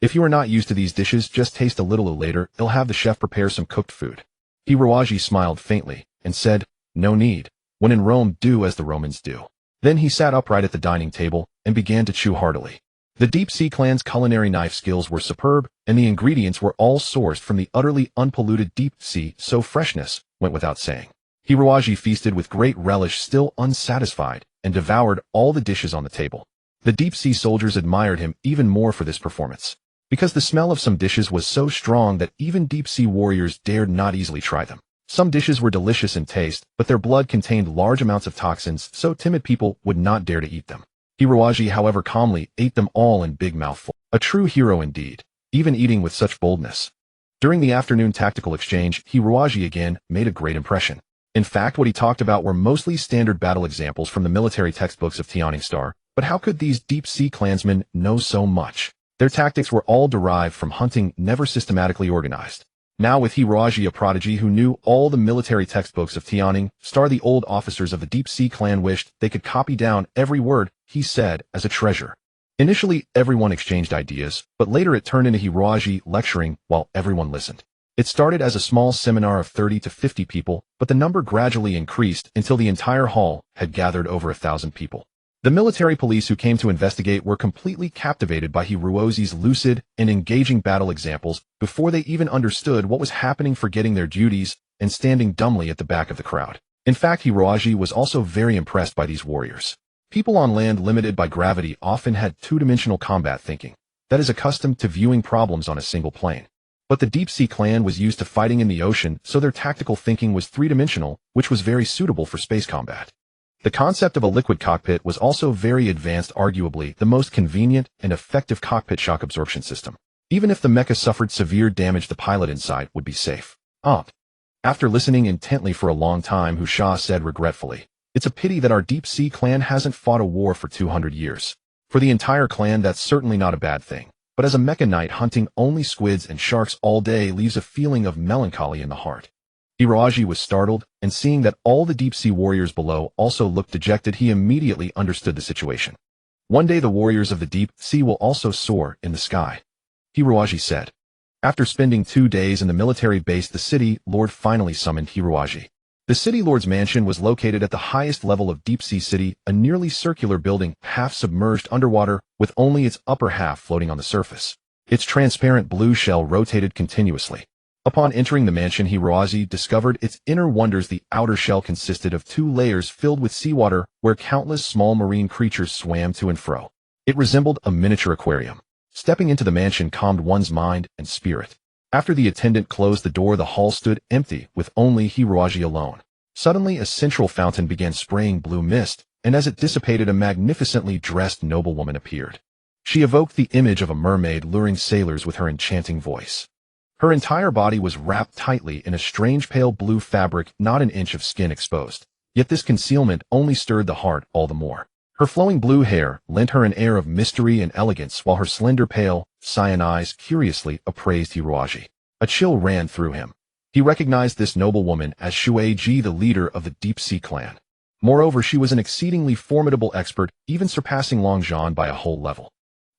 Speaker 1: If you are not used to these dishes, just taste a little later. I'll have the chef prepare some cooked food." Hiroaji smiled faintly and said, "No need. When in Rome, do as the Romans do." Then he sat upright at the dining table and began to chew heartily. The Deep Sea Clan's culinary knife skills were superb, and the ingredients were all sourced from the utterly unpolluted deep sea, so freshness went without saying. Hiroaji feasted with great relish, still unsatisfied, and devoured all the dishes on the table. The deep sea soldiers admired him even more for this performance, because the smell of some dishes was so strong that even deep sea warriors dared not easily try them. Some dishes were delicious in taste, but their blood contained large amounts of toxins, so timid people would not dare to eat them. Hiroaji, however, calmly ate them all in big mouthfuls. A true hero indeed, even eating with such boldness. During the afternoon tactical exchange, Hiroaji again made a great impression. In fact, what he talked about were mostly standard battle examples from the military textbooks of Yearning Star, but how could these deep-sea clansmen know so much? Their tactics were all derived from hunting, never systematically organized. Now with Hiroaji a prodigy who knew all the military textbooks of Yearning Star, the old officers of the Deep Sea Clan wished they could copy down every word he said as a treasure. Initially, everyone exchanged ideas, but later it turned into Hiroaji lecturing while everyone listened. It started as a small seminar of 30 to 50 people, but the number gradually increased until the entire hall had gathered over 1,000 people. The military police who came to investigate were completely captivated by Hiroaji's lucid and engaging battle examples before they even understood what was happening, forgetting their duties and standing dumbly at the back of the crowd. In fact, Hiroaji was also very impressed by these warriors. People on land limited by gravity often had two-dimensional combat thinking, that is accustomed to viewing problems on a single plane. But the Deep Sea Clan was used to fighting in the ocean, so their tactical thinking was three-dimensional, which was very suitable for space combat. The concept of a liquid cockpit was also very advanced, arguably the most convenient and effective cockpit shock absorption system. Even if the mecha suffered severe damage, the pilot inside would be safe. After listening intently for a long time, Husha said regretfully, "It's a pity that our Deep Sea Clan hasn't fought a war for 200 years. For the entire clan, that's certainly not a bad thing. But as a mecha knight, hunting only squids and sharks all day leaves a feeling of melancholy in the heart." Hiroaji was startled, and seeing that all the deep-sea warriors below also looked dejected, he immediately understood the situation. "One day the warriors of the deep sea will also soar in the sky," Hiroaji said. After spending 2 days in the military base, the city lord finally summoned Hiroaji. The city lord's mansion was located at the highest level of deep-sea city, a nearly circular building, half submerged underwater, with only its upper half floating on the surface. Its transparent blue shell rotated continuously. Upon entering the mansion, Hiroaji discovered its inner wonders. The outer shell consisted of 2 layers filled with seawater, where countless small marine creatures swam to and fro. It resembled a miniature aquarium. Stepping into the mansion calmed one's mind and spirit. After the attendant closed the door, the hall stood empty, with only Hiroaji alone. Suddenly, a central fountain began spraying blue mist, and as it dissipated, a magnificently dressed noblewoman appeared. She evoked the image of a mermaid, luring sailors with her enchanting voice. Her entire body was wrapped tightly in a strange pale blue fabric, not an inch of skin exposed. Yet this concealment only stirred the heart all the more. Her flowing blue hair lent her an air of mystery and elegance, while her slender pale, cyan eyes curiously appraised Hiroaji. A chill ran through him. He recognized this noblewoman as Shueiji, the leader of the Deep Sea Clan. Moreover, she was an exceedingly formidable expert, even surpassing Long Zhan by a whole level.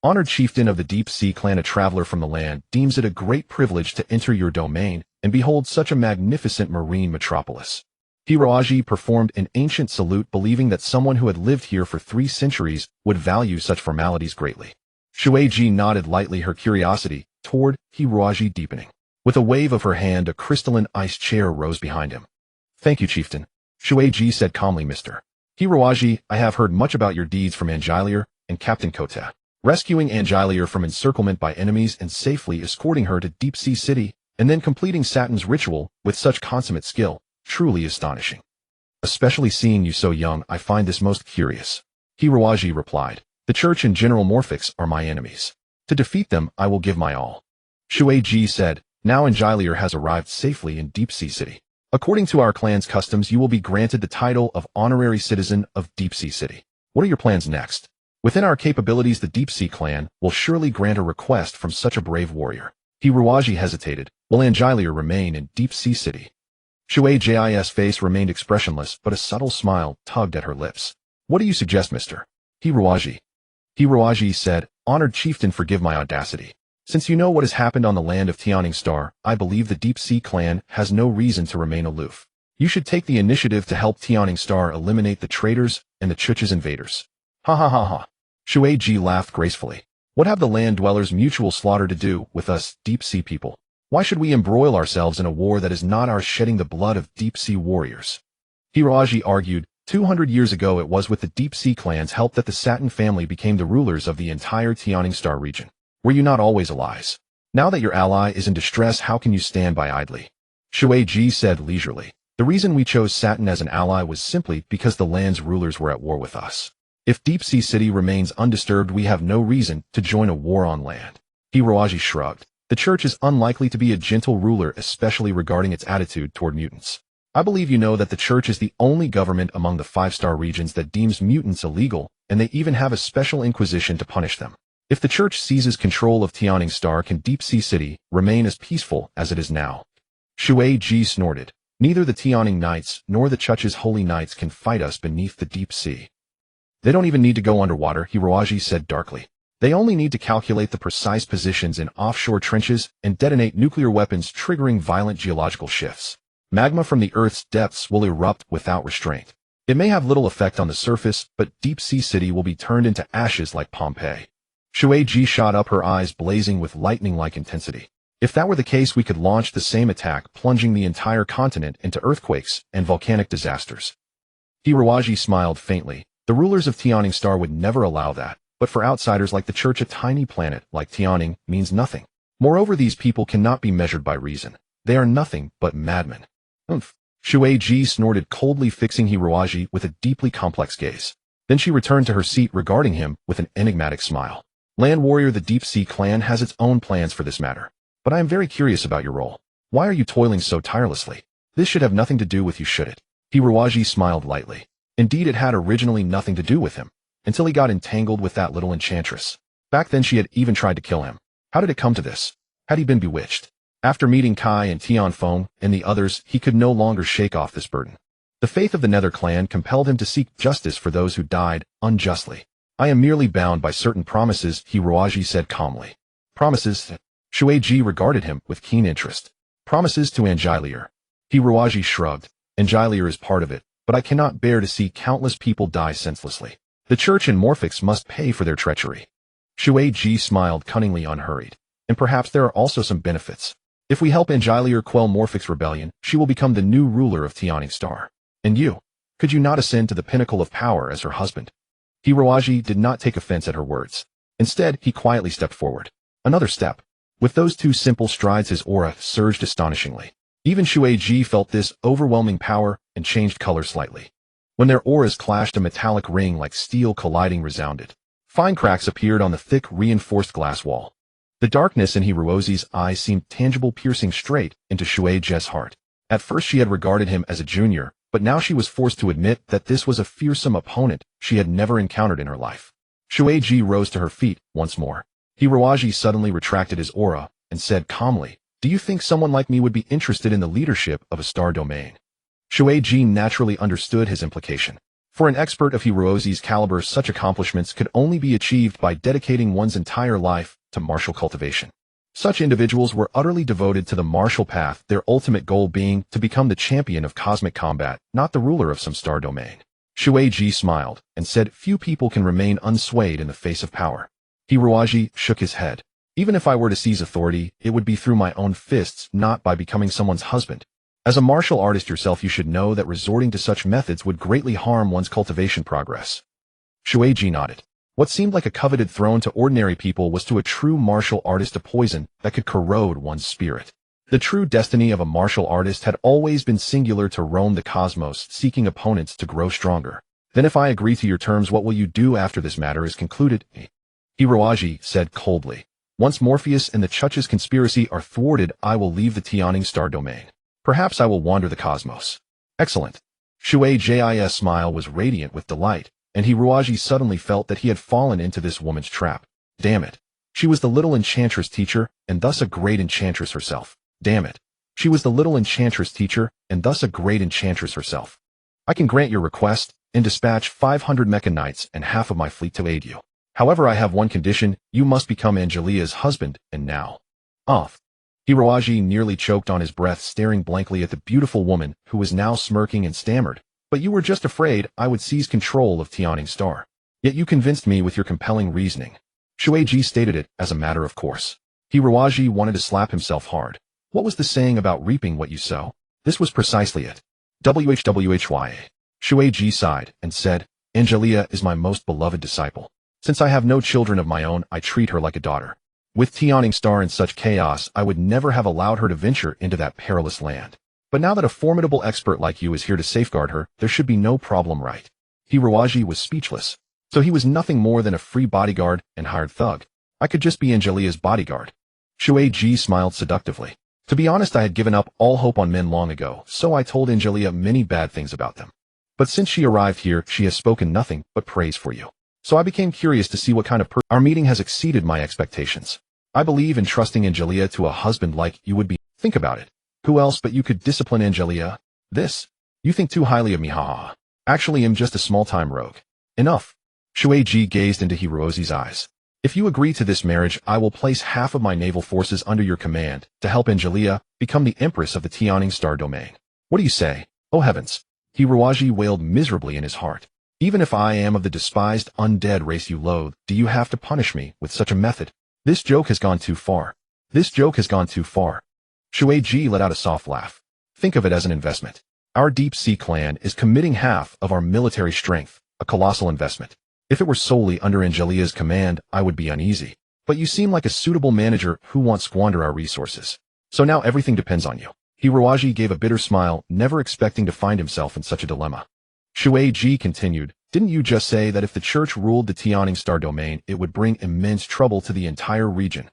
Speaker 1: Honored chieftain of the Deep Sea clan, a traveler from the land, deems it a great privilege to enter your domain and behold such a magnificent marine metropolis. Hiroaji performed an ancient salute, believing that someone who had lived here for 3 centuries would value such formalities greatly. Shueiji nodded lightly, her curiosity toward Hiroaji deepening. With a wave of her hand, a crystalline ice chair rose behind him. Thank you, chieftain. Shueiji said calmly. Mr. Hiroaji, I have heard much about your deeds from Angilear and Captain Kota. Rescuing Angilear from encirclement by enemies and safely escorting her to Deep Sea City, and then completing Saturn's ritual with such consummate skill, truly astonishing. Especially seeing you so young, I find this most curious. Hiroaji replied. The Church and General Morphics are my enemies. To defeat them, I will give my all. Shueiji said, now Angilear has arrived safely in Deep Sea City. According to our clan's customs, you will be granted the title of Honorary Citizen of Deep Sea City. What are your plans next? Within our capabilities, the Deep Sea clan will surely grant a request from such a brave warrior. Hiroaji hesitated. Will Angilear remain in Deep Sea City? Shueiji's face remained expressionless, but a subtle smile tugged at her lips. What do you suggest, Mr. Hiroaji? Hiroaji said, Honored chieftain, forgive my audacity. Since you know what has happened on the land of Yearning Star, I believe the Deep Sea clan has no reason to remain aloof. You should take the initiative to help Yearning Star eliminate the traitors and the Chuch's invaders. Ha ha ha ha. Shueiji laughed gracefully. What have the land dwellers' mutual slaughter to do with us, Deep Sea people? Why should we embroil ourselves in a war that is not ours, shedding the blood of Deep Sea warriors? Hiroaji argued, 200 years ago it was with the Deep Sea clan's help that the Saturn family became the rulers of the entire Yearning Star region. Were you not always allies? Now that your ally is in distress, how can you stand by idly? Shueiji said leisurely. The reason we chose Saturn as an ally was simply because the land's rulers were at war with us. If Deep Sea City remains undisturbed, we have no reason to join a war on land. Hiroaji shrugged. The Church is unlikely to be a gentle ruler, especially regarding its attitude toward mutants. I believe you know that the Church is the only government among the 5-star regions that deems mutants illegal, and they even have a special inquisition to punish them. If the Church seizes control of Yearning Star, can Deep Sea City remain as peaceful as it is now? Shueiji snorted. Neither the Yearning Knights nor the Chuch's Holy Knights can fight us beneath the deep sea. They don't even need to go underwater, Hiroaji said darkly. They only need to calculate the precise positions in offshore trenches and detonate nuclear weapons, triggering violent geological shifts. Magma from the Earth's depths will erupt without restraint. It may have little effect on the surface, but Deep Sea City will be turned into ashes like Pompeii. Shueiji shot up, her eyes blazing with lightning-like intensity. If that were the case, we could launch the same attack, plunging the entire continent into earthquakes and volcanic disasters. Hiroaji smiled faintly. The rulers of Yearning Star would never allow that, but for outsiders like the Church, a tiny planet like Yearning means nothing. Moreover, these people cannot be measured by reason. They are nothing but madmen. Umph. Shueiji snorted coldly, fixing Hiroaji with a deeply complex gaze. Then she returned to her seat, regarding him with an enigmatic smile. Land warrior, the Deep Sea clan has its own plans for this matter. But I am very curious about your role. Why are you toiling so tirelessly? This should have nothing to do with you, should it? Hiroaji smiled lightly. Indeed, it had originally nothing to do with him, until he got entangled with that little enchantress. Back then she had even tried to kill him. How did it come to this? Had he been bewitched? After meeting Kai and Tianfeng and the others, he could no longer shake off this burden. The faith of the Nether clan compelled him to seek justice for those who died unjustly. I am merely bound by certain promises, Hiroaji said calmly. Promises? Shueiji regarded him with keen interest. Promises to Angilear. Hiroaji shrugged. Angilear is part of it, but I cannot bear to see countless people die senselessly. The Church and Morphics must pay for their treachery. Shueiji smiled cunningly, unhurried. And perhaps there are also some benefits. If we help Angilear quell Morphic's rebellion, she will become the new ruler of Yearning Star. And you? Could you not ascend to the pinnacle of power as her husband? Hiroaji did not take offense at her words. Instead, he quietly stepped forward. Another step. With those 2 simple strides, his aura surged astonishingly. Even Shueiji felt this overwhelming power and changed color slightly. When their auras clashed, a metallic ring like steel colliding resounded. Fine cracks appeared on the thick, reinforced glass wall. The darkness in Hiroaji's eyes seemed tangible, piercing straight into Shueiji's heart. At first she had regarded him as a junior, but now she was forced to admit that this was a fearsome opponent she had never encountered in her life. Shueiji rose to her feet once more. Hiroaji suddenly retracted his aura and said calmly, Do you think someone like me would be interested in the leadership of a star domain? Shueiji naturally understood his implication. For an expert of Hirozi's caliber, such accomplishments could only be achieved by dedicating one's entire life to martial cultivation. Such individuals were utterly devoted to the martial path, their ultimate goal being to become the champion of cosmic combat, not the ruler of some star domain. Shueiji smiled and said, "Few people can remain unswayed in the face of power." Hiroji shook his head. "Even if I were to seize authority, it would be through my own fists, not by becoming someone's husband. As a martial artist yourself, you should know that resorting to such methods would greatly harm one's cultivation progress." Shueiji nodded. What seemed like a coveted throne to ordinary people was to a true martial artist a poison that could corrode one's spirit. The true destiny of a martial artist had always been singular, to roam the cosmos, seeking opponents to grow stronger. "Then if I agree to your terms, what will you do after this matter is concluded?" Hiroji said coldly. "Once Morpheus and the Chuch's conspiracy are thwarted, I will leave the yearning star domain. Perhaps I will wander the cosmos." "Excellent." Shueiji's smile was radiant with delight, and Hiroji suddenly felt that he had fallen into this woman's trap. Damn it. She was the little enchantress teacher, and thus a great enchantress herself. Damn it. She was the little enchantress teacher, and thus a great enchantress herself. "I can grant your request, and dispatch 500 mecha knights and half of my fleet to aid you. However, I have one condition: you must become Angelia's husband, and now." Off. Hiroji nearly choked on his breath, staring blankly at the beautiful woman, who was now smirking and stammered. "But you were just afraid I would seize control of yearning star. Yet you convinced me with your compelling reasoning." Shueiji stated it as a matter of course. Hiroji wanted to slap himself hard. What was the saying about reaping what you sow? This was precisely it. Whwhya. Shueiji sighed and said, "Angelia is my most beloved disciple. Since I have no children of my own, I treat her like a daughter. With yearning star in such chaos, I would never have allowed her to venture into that perilous land. But now that a formidable expert like you is here to safeguard her, there should be no problem, right?" Hiroji was speechless. So he was nothing more than a free bodyguard and hired thug. I could just be Angelia's bodyguard. Shueiji smiled seductively. To be honest, I had given up all hope on men long ago, so I told Angelia many bad things about them. But since she arrived here, she has spoken nothing but praise for you. So I became curious to see what kind of person. Our meeting has exceeded my expectations. I believe in trusting Angelia to a husband like you would be. Think about it. Who else but you could discipline Angelia? This? You think too highly of me, haha. Actually, I'm just a small-time rogue. Enough. Shueiji gazed into Hirozi's eyes. "If you agree to this marriage, I will place half of my naval forces under your command to help Angelia become the empress of the yearning star domain. What do you say?" "Oh heavens." Hiroji wailed miserably in his heart. "Even if I am of the despised undead race you loathe, do you have to punish me with such a method? This joke has gone too far. This joke has gone too far." Shueiji let out a soft laugh. "Think of it as an investment. Our deep-sea clan is committing half of our military strength, a colossal investment. If it were solely under Angelia's command, I would be uneasy. But you seem like a suitable manager who won't squander our resources. So now everything depends on you." Hiroji gave a bitter smile, never expecting to find himself in such a dilemma. Shueiji continued, "Didn't you just say that if the church ruled the yearning star domain, it would bring immense trouble to the entire region?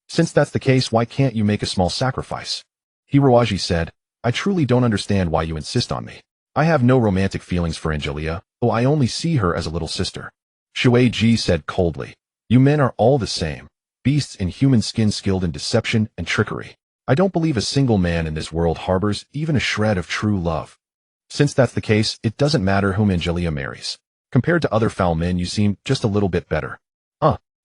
Speaker 1: Since that's the case, why can't you make a small sacrifice?" Hiroji said, "I truly don't understand why you insist on me. I have no romantic feelings for Angelia, though I only see her as a little sister." Shueiji said coldly, "You men are all the same, beasts in human skin skilled in deception and trickery. I don't believe a single man in this world harbors even a shred of true love. Since that's the case, it doesn't matter whom Angelia marries. Compared to other foul men, you seem just a little bit better."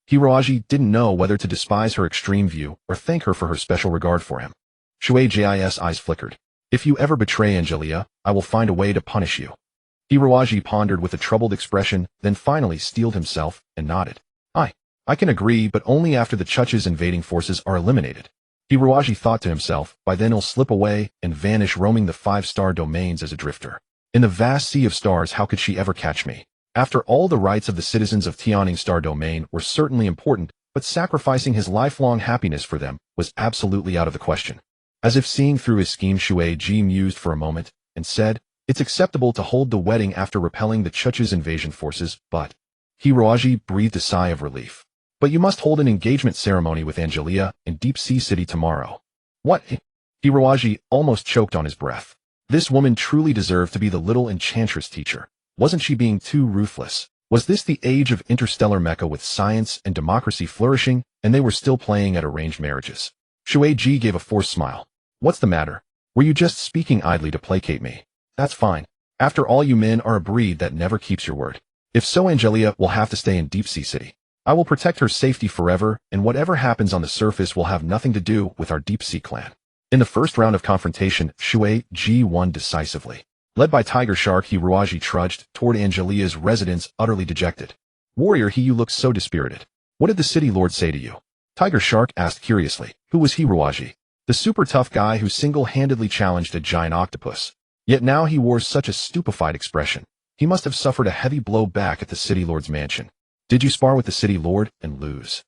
Speaker 1: Hiroji didn't know whether to despise her extreme view or thank her for her special regard for him. Shueiji's eyes flickered. "If you ever betray Angelia, I will find a way to punish you." Hiroji pondered with a troubled expression, then finally steeled himself and nodded. I can agree, but only after the Chuch's invading forces are eliminated." Hiroji thought to himself, "By then he'll slip away and vanish, roaming the 5-star domains as a drifter. In the vast sea of stars, how could she ever catch me? After all, the rights of the citizens of yearning star domain were certainly important, but sacrificing his lifelong happiness for them was absolutely out of the question." As if seeing through his scheme, Shueiji mused for a moment and said, "It's acceptable to hold the wedding after repelling the Chuch's invasion forces, but..." Hiroji breathed a sigh of relief. "But you must hold an engagement ceremony with Angelia in Deep Sea City tomorrow." "What?" Hiroji almost choked on his breath. This woman truly deserved to be the little enchantress teacher. Wasn't she being too ruthless? Was this the age of interstellar mecha with science and democracy flourishing, and they were still playing at arranged marriages? Shueiji gave a forced smile. "What's the matter? Were you just speaking idly to placate me?" "That's fine. After all, you men are a breed that never keeps your word. If so, Angelia will have to stay in Deep Sea City. I will protect her safety forever, and whatever happens on the surface will have nothing to do with our Deep Sea clan. In the first round of confrontation, Shui Ji won decisively. Led by Tiger Shark, Hiruaji trudged toward Angelia's residence, utterly dejected. Warrior, you look so dispirited. What did the city lord say to you? Tiger Shark asked curiously. Who was Hiruaji? The super tough guy who single-handedly challenged a giant octopus. Yet now he wore such a stupefied expression. He must have suffered a heavy blow back at the city lord's mansion. Did you spar with the city lord and lose?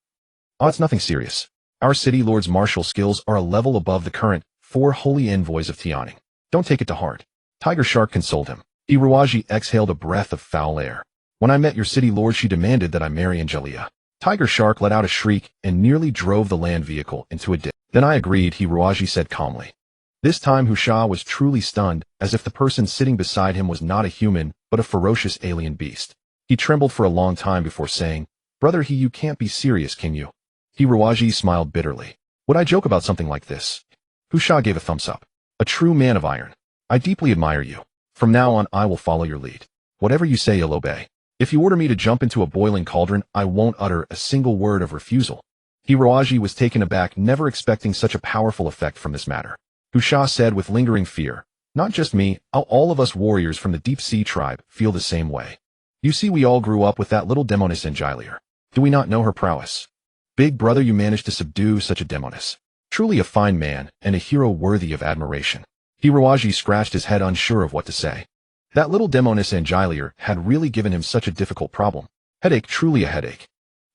Speaker 1: Oh, it's nothing serious. Our city lord's martial skills are a level above the current 4 holy envoys of Tianing. Don't take it to heart. Tiger Shark consoled him. Hiruaji exhaled a breath of foul air. When I met your city lord, she demanded that I marry Angelia. Tiger Shark let out a shriek and nearly drove the land vehicle into a ditch. Then I agreed, Hiruaji said calmly. This time Husha was truly stunned, as if the person sitting beside him was not a human, but a ferocious alien beast. He trembled for a long time before saying, Brother, you can't be serious, can you? Hiruaji smiled bitterly. Would I joke about something like this? Husha gave a thumbs up. A true man of iron. I deeply admire you. From now on, I will follow your lead. Whatever you say, I'll obey. If you order me to jump into a boiling cauldron, I won't utter a single word of refusal. Hiruaji was taken aback, never expecting such a powerful effect from this matter. Husha said with lingering fear, Not just me, all of us warriors from the Deep Sea tribe feel the same way. You see, we all grew up with that little demoness Angelia. Do we not know her prowess? Big brother, you managed to subdue such a demoness. Truly a fine man, and a hero worthy of admiration. Hiruaji scratched his head, unsure of what to say. That little demoness Angelia had really given him such a difficult problem. Headache, truly a headache.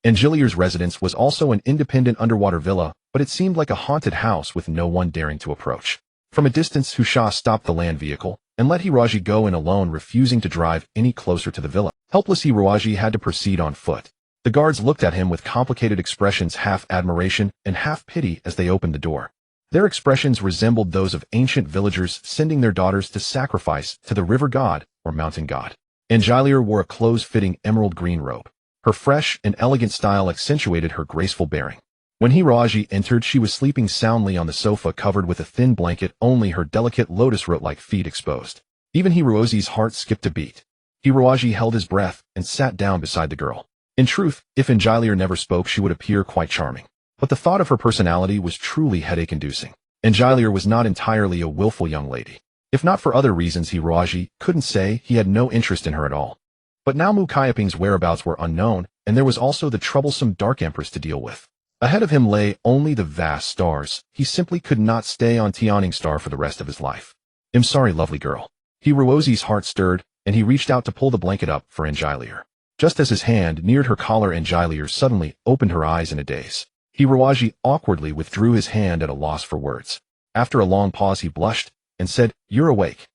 Speaker 1: Angelia's residence was also an independent underwater villa, but it seemed like a haunted house with no one daring to approach. From a distance, Husha stopped the land vehicle and let Hiruaji go in alone, refusing to drive any closer to the villa. Helpless, Hiruaji had to proceed on foot. The guards looked at him with complicated expressions, half admiration and half pity, as they opened the door. Their expressions resembled those of ancient villagers sending their daughters to sacrifice to the river god or mountain god. Angelia wore a close-fitting emerald green robe. Her fresh and elegant style accentuated her graceful bearing. When Hiruaji entered, she was sleeping soundly on the sofa, covered with a thin blanket, only her delicate lotus-root-like feet exposed. Even Hiruozi's heart skipped a beat. Hiruaji held his breath and sat down beside the girl. In truth, if Angelia never spoke, she would appear quite charming. But the thought of her personality was truly headache-inducing. Angelia was not entirely a willful young lady. If not for other reasons, Hiruaji couldn't say, he had no interest in her at all. But now Mukayaping's whereabouts were unknown, and there was also the troublesome Dark Empress to deal with. Ahead of him lay only the vast stars. He simply could not stay on Tianing Star for the rest of his life. I'm sorry, lovely girl. Hiruozi's heart stirred, and he reached out to pull the blanket up for Angelia. Just as his hand neared her collar, Angelia suddenly opened her eyes in a daze. Hiruaji awkwardly withdrew his hand at a loss for words. After a long pause, he blushed and said, You're awake.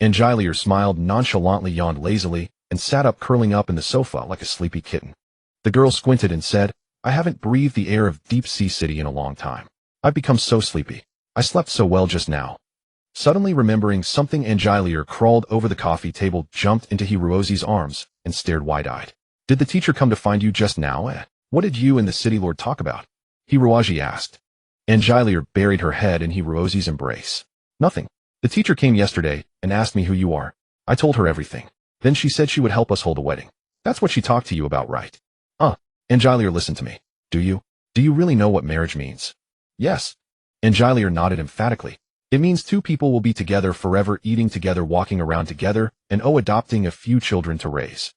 Speaker 1: Angelia smiled nonchalantly, yawned lazily, and sat up, curling up in the sofa like a sleepy kitten. The girl squinted and said, I haven't breathed the air of Deep Sea City in a long time. I've become so sleepy. I slept so well just now. Suddenly remembering something, Angelia crawled over the coffee table, jumped into Hiruozi's arms, and stared wide-eyed. Did the teacher come to find you just now? What did you and the city lord talk about? Hiruaji asked. Angelia buried her head in Hiruozi's embrace. Nothing. The teacher came yesterday and asked me who you are. I told her everything. Then she said she would help us hold a wedding. That's what she talked to you about, right? Angelia, listen to me. Do you really know what marriage means? Yes. Angelia nodded emphatically. It means two people will be together forever, eating together, walking around together, and adopting a few children to raise.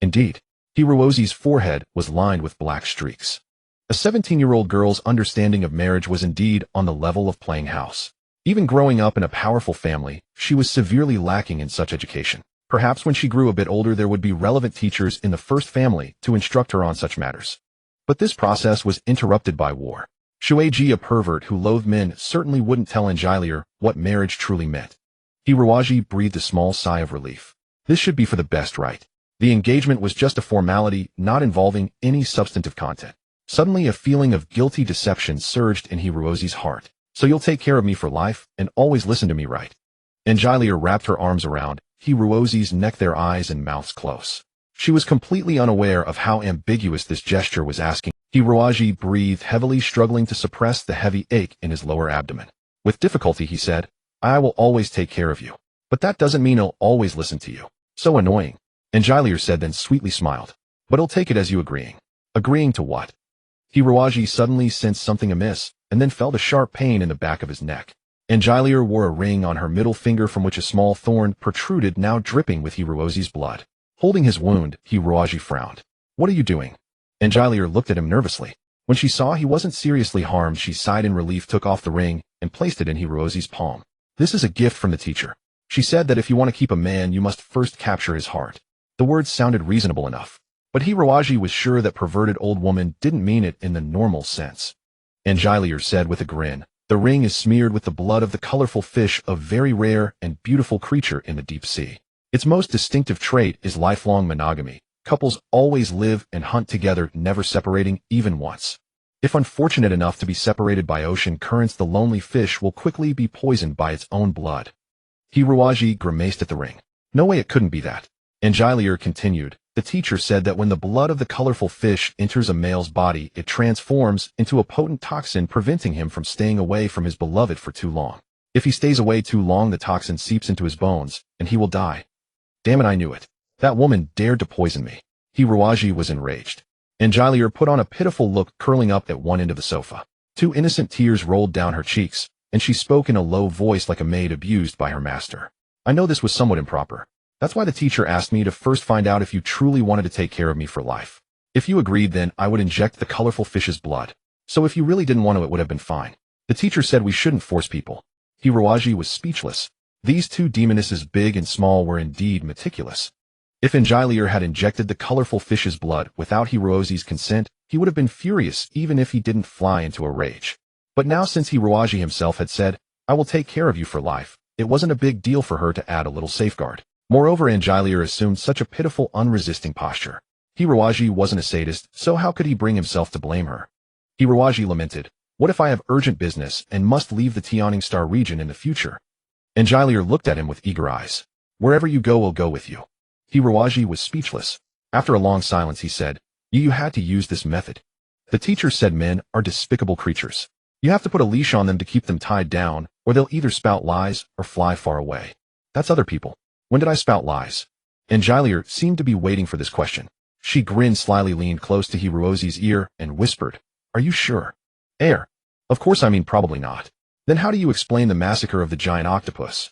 Speaker 1: Indeed. Hiruozi's forehead was lined with black streaks. A 17-year-old girl's understanding of marriage was indeed on the level of playing house. Even growing up in a powerful family, she was severely lacking in such education. Perhaps when she grew a bit older, there would be relevant teachers in the first family to instruct her on such matters. But this process was interrupted by war. Shueiji, a pervert who loathed men, certainly wouldn't tell Angelia what marriage truly meant. Hiruaji breathed a small sigh of relief. This should be for the best, right? The engagement was just a formality, not involving any substantive content. Suddenly a feeling of guilty deception surged in Hiruozi's heart. So you'll take care of me for life, and always listen to me, right? Angelia wrapped her arms around Hiruozi's neck, their eyes and mouths close. She was completely unaware of how ambiguous this gesture was asking. Hiruaji breathed heavily, struggling to suppress the heavy ache in his lower abdomen. With difficulty, he said, I will always take care of you. But that doesn't mean he'll always listen to you. So annoying. Angilir said, then sweetly smiled. But he'll take it as you agreeing. Agreeing to what? Hiroaji suddenly sensed something amiss, and then felt a sharp pain in the back of his neck. Angilir wore a ring on her middle finger from which a small thorn protruded, now dripping with Hiroaji's blood. Holding his wound, Hiroaji frowned. What are you doing? Angilir looked at him nervously. When she saw he wasn't seriously harmed, she sighed in relief, took off the ring, and placed it in Hiroaji's palm. This is a gift from the teacher. She said that if you want to keep a man, you must first capture his heart. The words sounded reasonable enough. But Hiroaji was sure that perverted old woman didn't mean it in the normal sense. Angilir said with a grin, the ring is smeared with the blood of the colorful fish, a very rare and beautiful creature in the deep sea. Its most distinctive trait is lifelong monogamy. Couples always live and hunt together, never separating even once. If unfortunate enough to be separated by ocean currents, the lonely fish will quickly be poisoned by its own blood. Hiroaji grimaced at the ring. No way, it couldn't be that. Angilir continued. The teacher said that when the blood of the colorful fish enters a male's body, it transforms into a potent toxin, preventing him from staying away from his beloved for too long. If he stays away too long, the toxin seeps into his bones, and he will die. Damn it, I knew it. That woman dared to poison me. Hiroaji was enraged. Angilir put on a pitiful look, curling up at one end of the sofa. 2 innocent tears rolled down her cheeks, and she spoke in a low voice like a maid abused by her master. I know this was somewhat improper. That's why the teacher asked me to first find out if you truly wanted to take care of me for life. If you agreed, then I would inject the colorful fish's blood. So if you really didn't want to, it would have been fine. The teacher said we shouldn't force people. Hiroaji was speechless. These 2 demonesses, big and small, were indeed meticulous. If Angilir had injected the colorful fish's blood without Hiroaji's consent, he would have been furious, even if he didn't fly into a rage. But now, since Hiroaji himself had said, I will take care of you for life, it wasn't a big deal for her to add a little safeguard. Moreover, Angilir assumed such a pitiful, unresisting posture. Hiroaji wasn't a sadist, so how could he bring himself to blame her? Hiroaji lamented, what if I have urgent business and must leave the Tianing Star region in the future? Angilir looked at him with eager eyes. Wherever you go, we'll go with you. Hiroaji was speechless. After a long silence, he said, You had to use this method. The teacher said men are despicable creatures. You have to put a leash on them to keep them tied down, or they'll either spout lies or fly far away. That's other people. When did I spout lies? Angilir seemed to be waiting for this question. She grinned slyly, leaned close to Hiroaji's ear, and whispered, Are you sure? Of course, I mean probably not. Then how do you explain the massacre of the giant octopus?